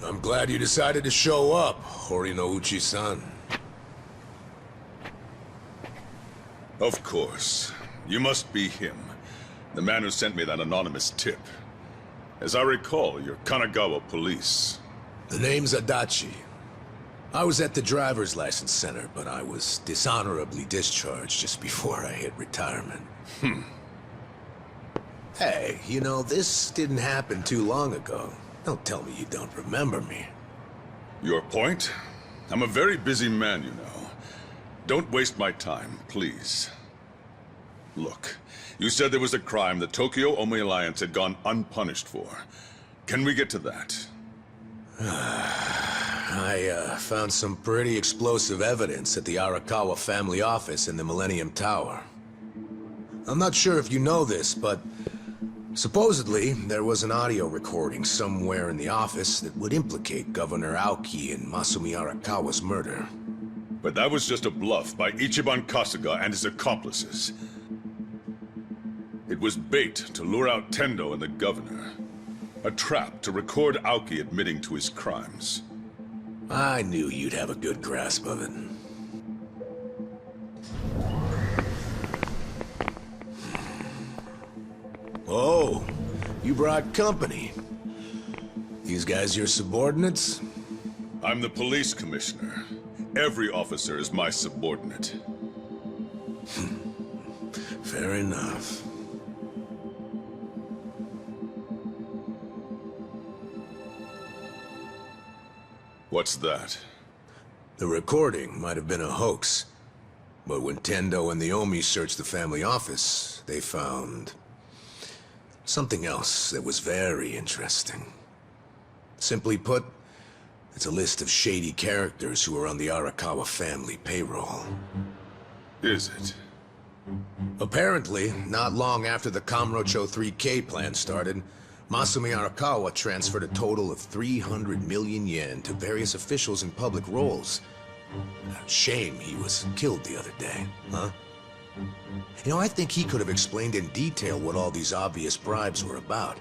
I'm glad you decided to show up, Horinouchi-san. Of course. You must be him. The man who sent me that anonymous tip. As I recall, you're Kanagawa police. The name's Adachi. I was at the driver's license center, but I was dishonorably discharged just before I hit retirement. Hey, you know, this didn't happen too long ago. Don't tell me you don't remember me. Your point? I'm a very busy man, you know. Don't waste my time, please. Look, you said there was a crime the Tokyo Omi Alliance had gone unpunished for. Can we get to that? I found some pretty explosive evidence at the Arakawa family office in the Millennium Tower. I'm not sure if you know this, but supposedly, there was an audio recording somewhere in the office that would implicate Governor Aoki in Masumi Arakawa's murder. But that was just a bluff by Ichiban Kasuga and his accomplices. It was bait to lure out Tendo and the governor. A trap to record Aoki admitting to his crimes. I knew you'd have a good grasp of it. Oh, you brought company. These guys your subordinates? I'm the police commissioner. Every officer is my subordinate. Fair enough. What's that? The recording might have been a hoax, but when Tendo and the Omi searched the family office, they found something else that was very interesting. Simply put, it's a list of shady characters who are on the Arakawa family payroll. Is it? Apparently, not long after the Kamurocho 3K plan started, Masumi Arakawa transferred a total of 300 million yen to various officials in public roles. Shame he was killed the other day, huh? You know, I think he could have explained in detail what all these obvious bribes were about.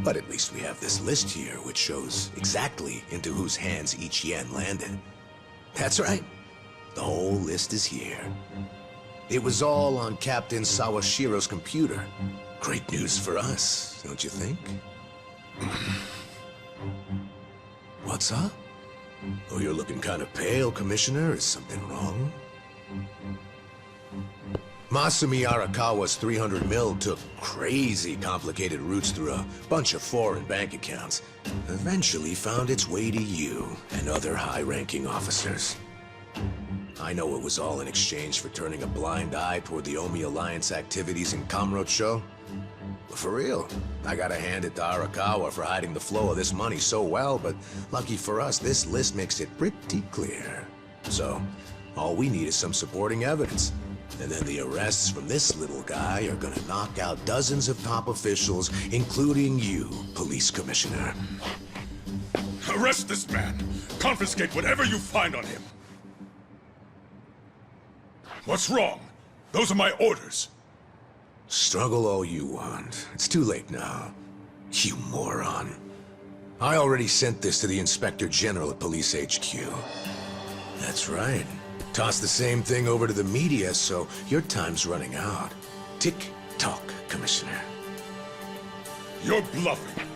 But at least we have this list here, which shows exactly into whose hands each yen landed. That's right. The whole list is here. It was all on Captain Sawashiro's computer. Great news for us, don't you think? What's up? Oh, you're looking kind of pale, Commissioner. Is something wrong? Masumi Arakawa's 300 mil took crazy complicated routes through a bunch of foreign bank accounts. Eventually found its way to you and other high-ranking officers. I know it was all in exchange for turning a blind eye toward the Omi Alliance activities in Kamurocho. But for real, I gotta hand it to Arakawa for hiding the flow of this money so well, but lucky for us, this list makes it pretty clear. So, all we need is some supporting evidence. And then the arrests from this little guy are gonna knock out dozens of top officials, including you, Police Commissioner. Arrest this man! Confiscate whatever you find on him! What's wrong? Those are my orders. Struggle all you want. It's too late now. You moron. I already sent this to the Inspector General at Police HQ. That's right. Toss the same thing over to the media, so your time's running out. Tick-tock, Commissioner. You're bluffing.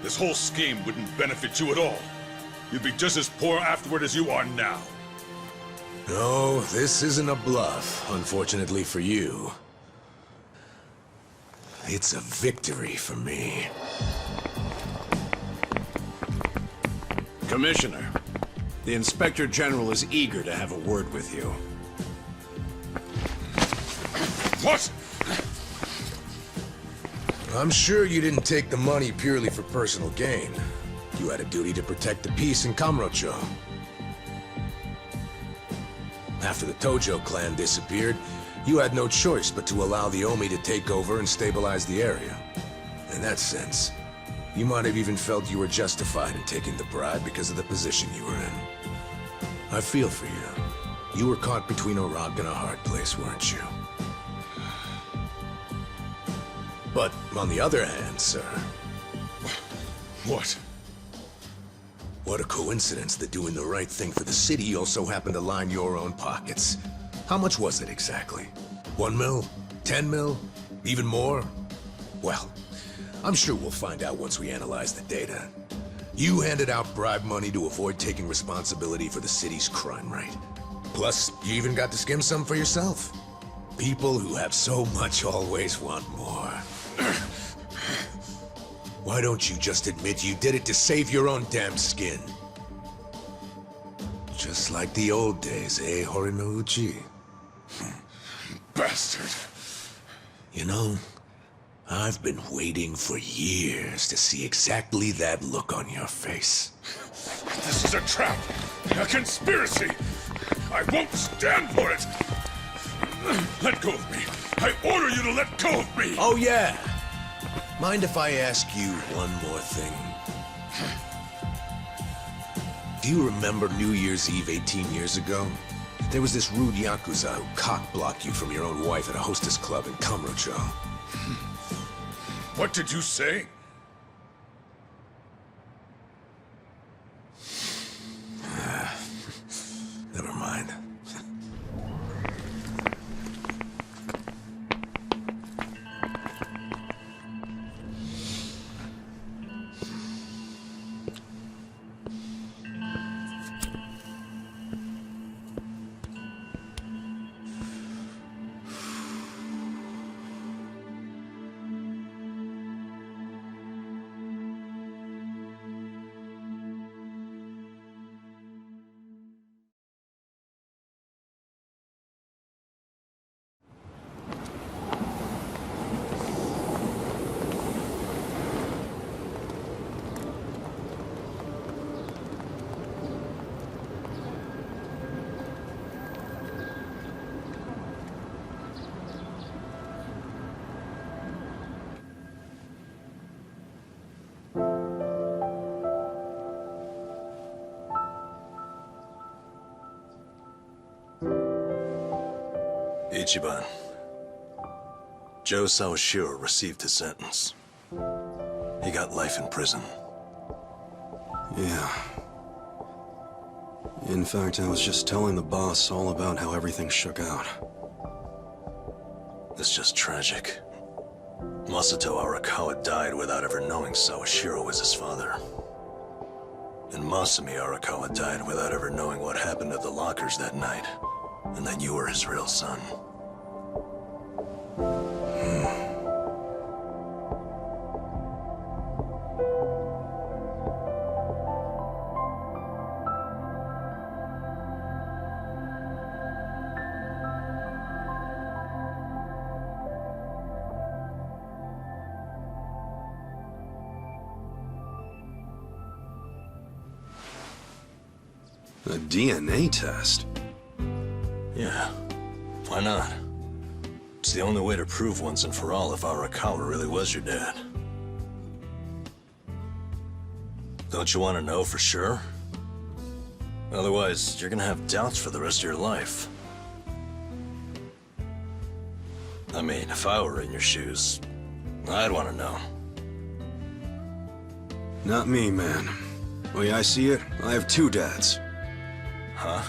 This whole scheme wouldn't benefit you at all. You'd be just as poor afterward as you are now. No, this isn't a bluff, unfortunately for you. It's a victory for me. Commissioner, the Inspector General is eager to have a word with you. What? I'm sure you didn't take the money purely for personal gain. You had a duty to protect the peace in Kamurocho. After the Tojo clan disappeared, you had no choice but to allow the Omi to take over and stabilize the area. In that sense, you might have even felt you were justified in taking the bribe because of the position you were in. I feel for you. You were caught between a rock and a hard place, weren't you? But on the other hand, sir... What? What a coincidence that doing the right thing for the city also happened to line your own pockets. How much was it exactly? 1 mil? 10 mil? Even more? Well, I'm sure we'll find out once we analyze the data. You handed out bribe money to avoid taking responsibility for the city's crime rate. Plus, you even got to skim some for yourself. People who have so much always want more. Why don't you just admit you did it to save your own damn skin? Just like the old days, eh, Horinouchi? Bastard. You know, I've been waiting for years to see exactly that look on your face. This is a trap! A conspiracy! I won't stand for it! Let go of me! I order you to let go of me! Oh yeah! Mind if I ask you one more thing? Do you remember New Year's Eve 18 years ago? There was this rude Yakuza who cock-blocked you from your own wife at a hostess club in Kamurocho. What did you say? Never mind. Ichiban. Joe Sawashiro received his sentence. He got life in prison. Yeah. In fact, I was just telling the boss all about how everything shook out. It's just tragic. Masato Arakawa died without ever knowing Sawashiro was his father. And Masumi Arakawa died without ever knowing what happened at the lockers that night, and that you were his real son. A DNA test? Yeah, why not? It's the only way to prove once and for all if Arakawa really was your dad. Don't you want to know for sure? Otherwise, you're gonna have doubts for the rest of your life. I mean, if I were in your shoes, I'd want to know. Not me, man. The way I see it, I have two dads. Huh?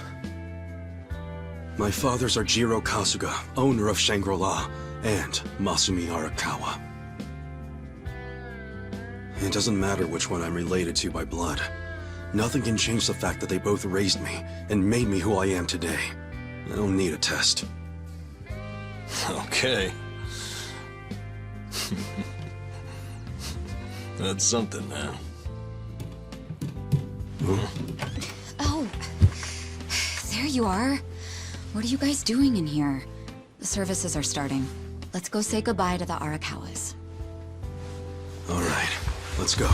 My fathers are Jiro Kasuga, owner of Shangri-La, and Masumi Arakawa. It doesn't matter which one I'm related to by blood. Nothing can change the fact that they both raised me and made me who I am today. I don't need a test. Okay. That's something, man. Oh, there you are. What are you guys doing in here? The services are starting. Let's go say goodbye to the Arakawas. All right, let's go.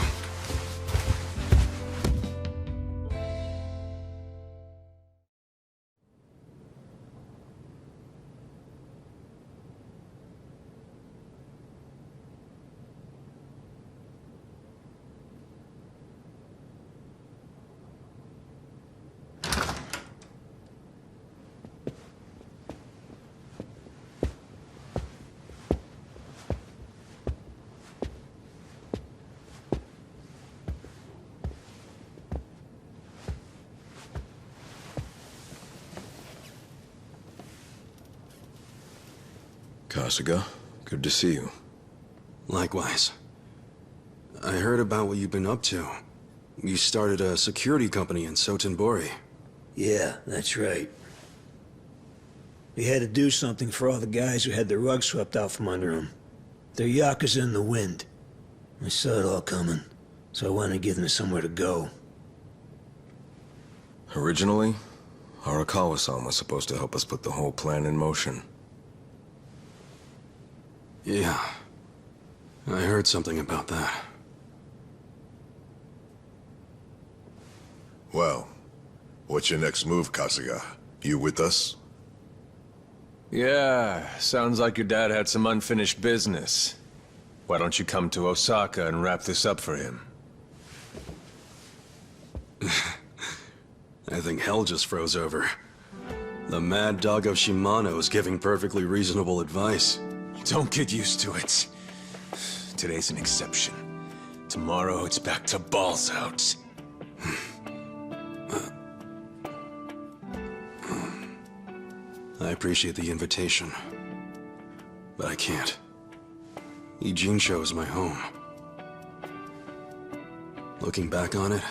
Kasuga, good to see you. Likewise. I heard about what you've been up to. You started a security company in Sotenbori. Yeah, that's right. We had to do something for all the guys who had their rug swept out from under them. They're Yakuza in the wind. I saw it all coming, so I wanted to give them somewhere to go. Originally, Arakawa-san was supposed to help us put the whole plan in motion. Yeah. I heard something about that. Well, what's your next move, Kasuga? You with us? Yeah, sounds like your dad had some unfinished business. Why don't you come to Osaka and wrap this up for him? I think hell just froze over. The mad dog of Shimano is giving perfectly reasonable advice. Don't get used to it. Today's an exception. Tomorrow it's back to balls out. I appreciate the invitation, but I can't. Ijincho is my home. Looking back on it,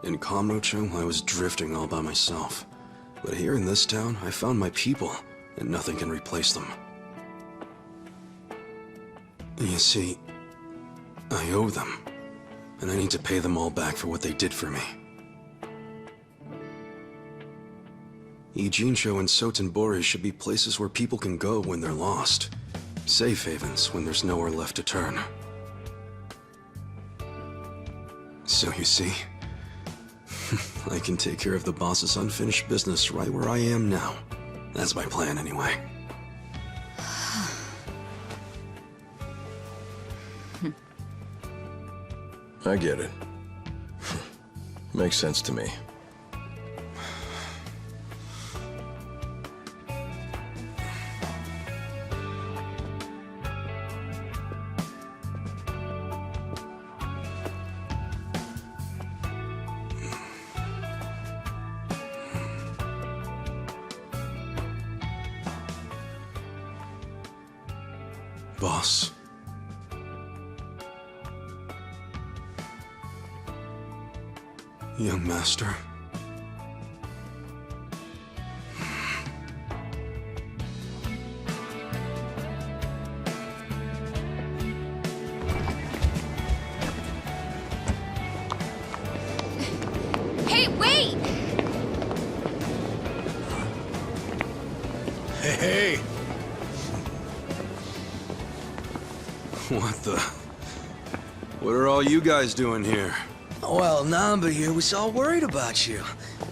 in Kamurocho I was drifting all by myself. But here in this town, I found my people, and nothing can replace them. You see, I owe them, and I need to pay them all back for what they did for me. Ijincho and Sotenbori should be places where people can go when they're lost. Safe havens when there's nowhere left to turn. So you see, I can take care of the boss's unfinished business right where I am now. That's my plan anyway. I get it. Makes sense to me. Boss. Young master. Hey, wait! Hey! What the... What are all you guys doing here? Well, Nanba here was all worried about you.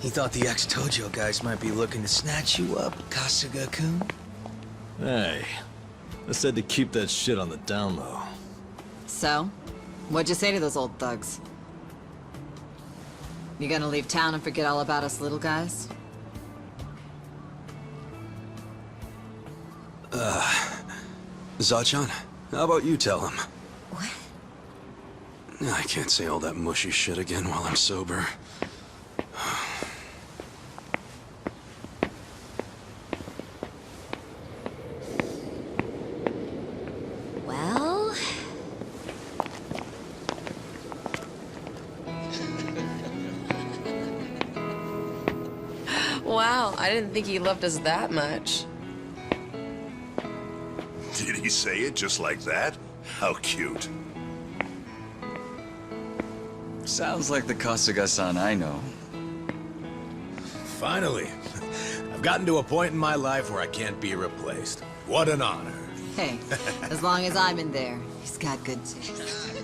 He thought the ex-Tojo guys might be looking to snatch you up, Kasuga-kun. Hey, I said to keep that shit on the down low. So? What'd you say to those old thugs? You gonna leave town and forget all about us little guys? Zachan, how about you tell him? What? I can't say all that mushy shit again while I'm sober. Well... Wow, I didn't think he loved us that much. Did he say it just like that? How cute. Sounds like the Kasuga-san I know. Finally. I've gotten to a point in my life where I can't be replaced. What an honor. Hey, as long as I'm in there, he's got good taste.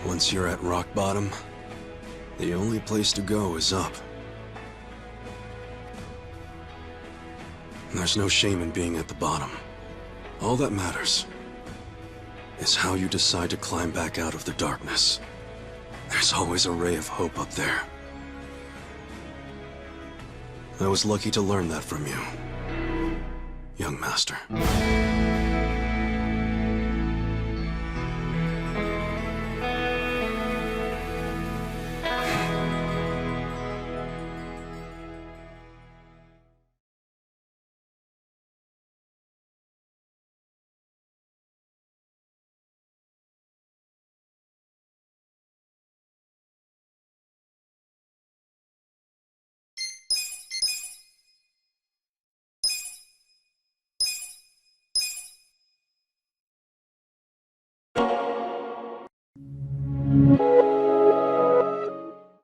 Once you're at rock bottom, the only place to go is up. There's no shame in being at the bottom. All that matters is how you decide to climb back out of the darkness. There's always a ray of hope up there. I was lucky to learn that from you, young master.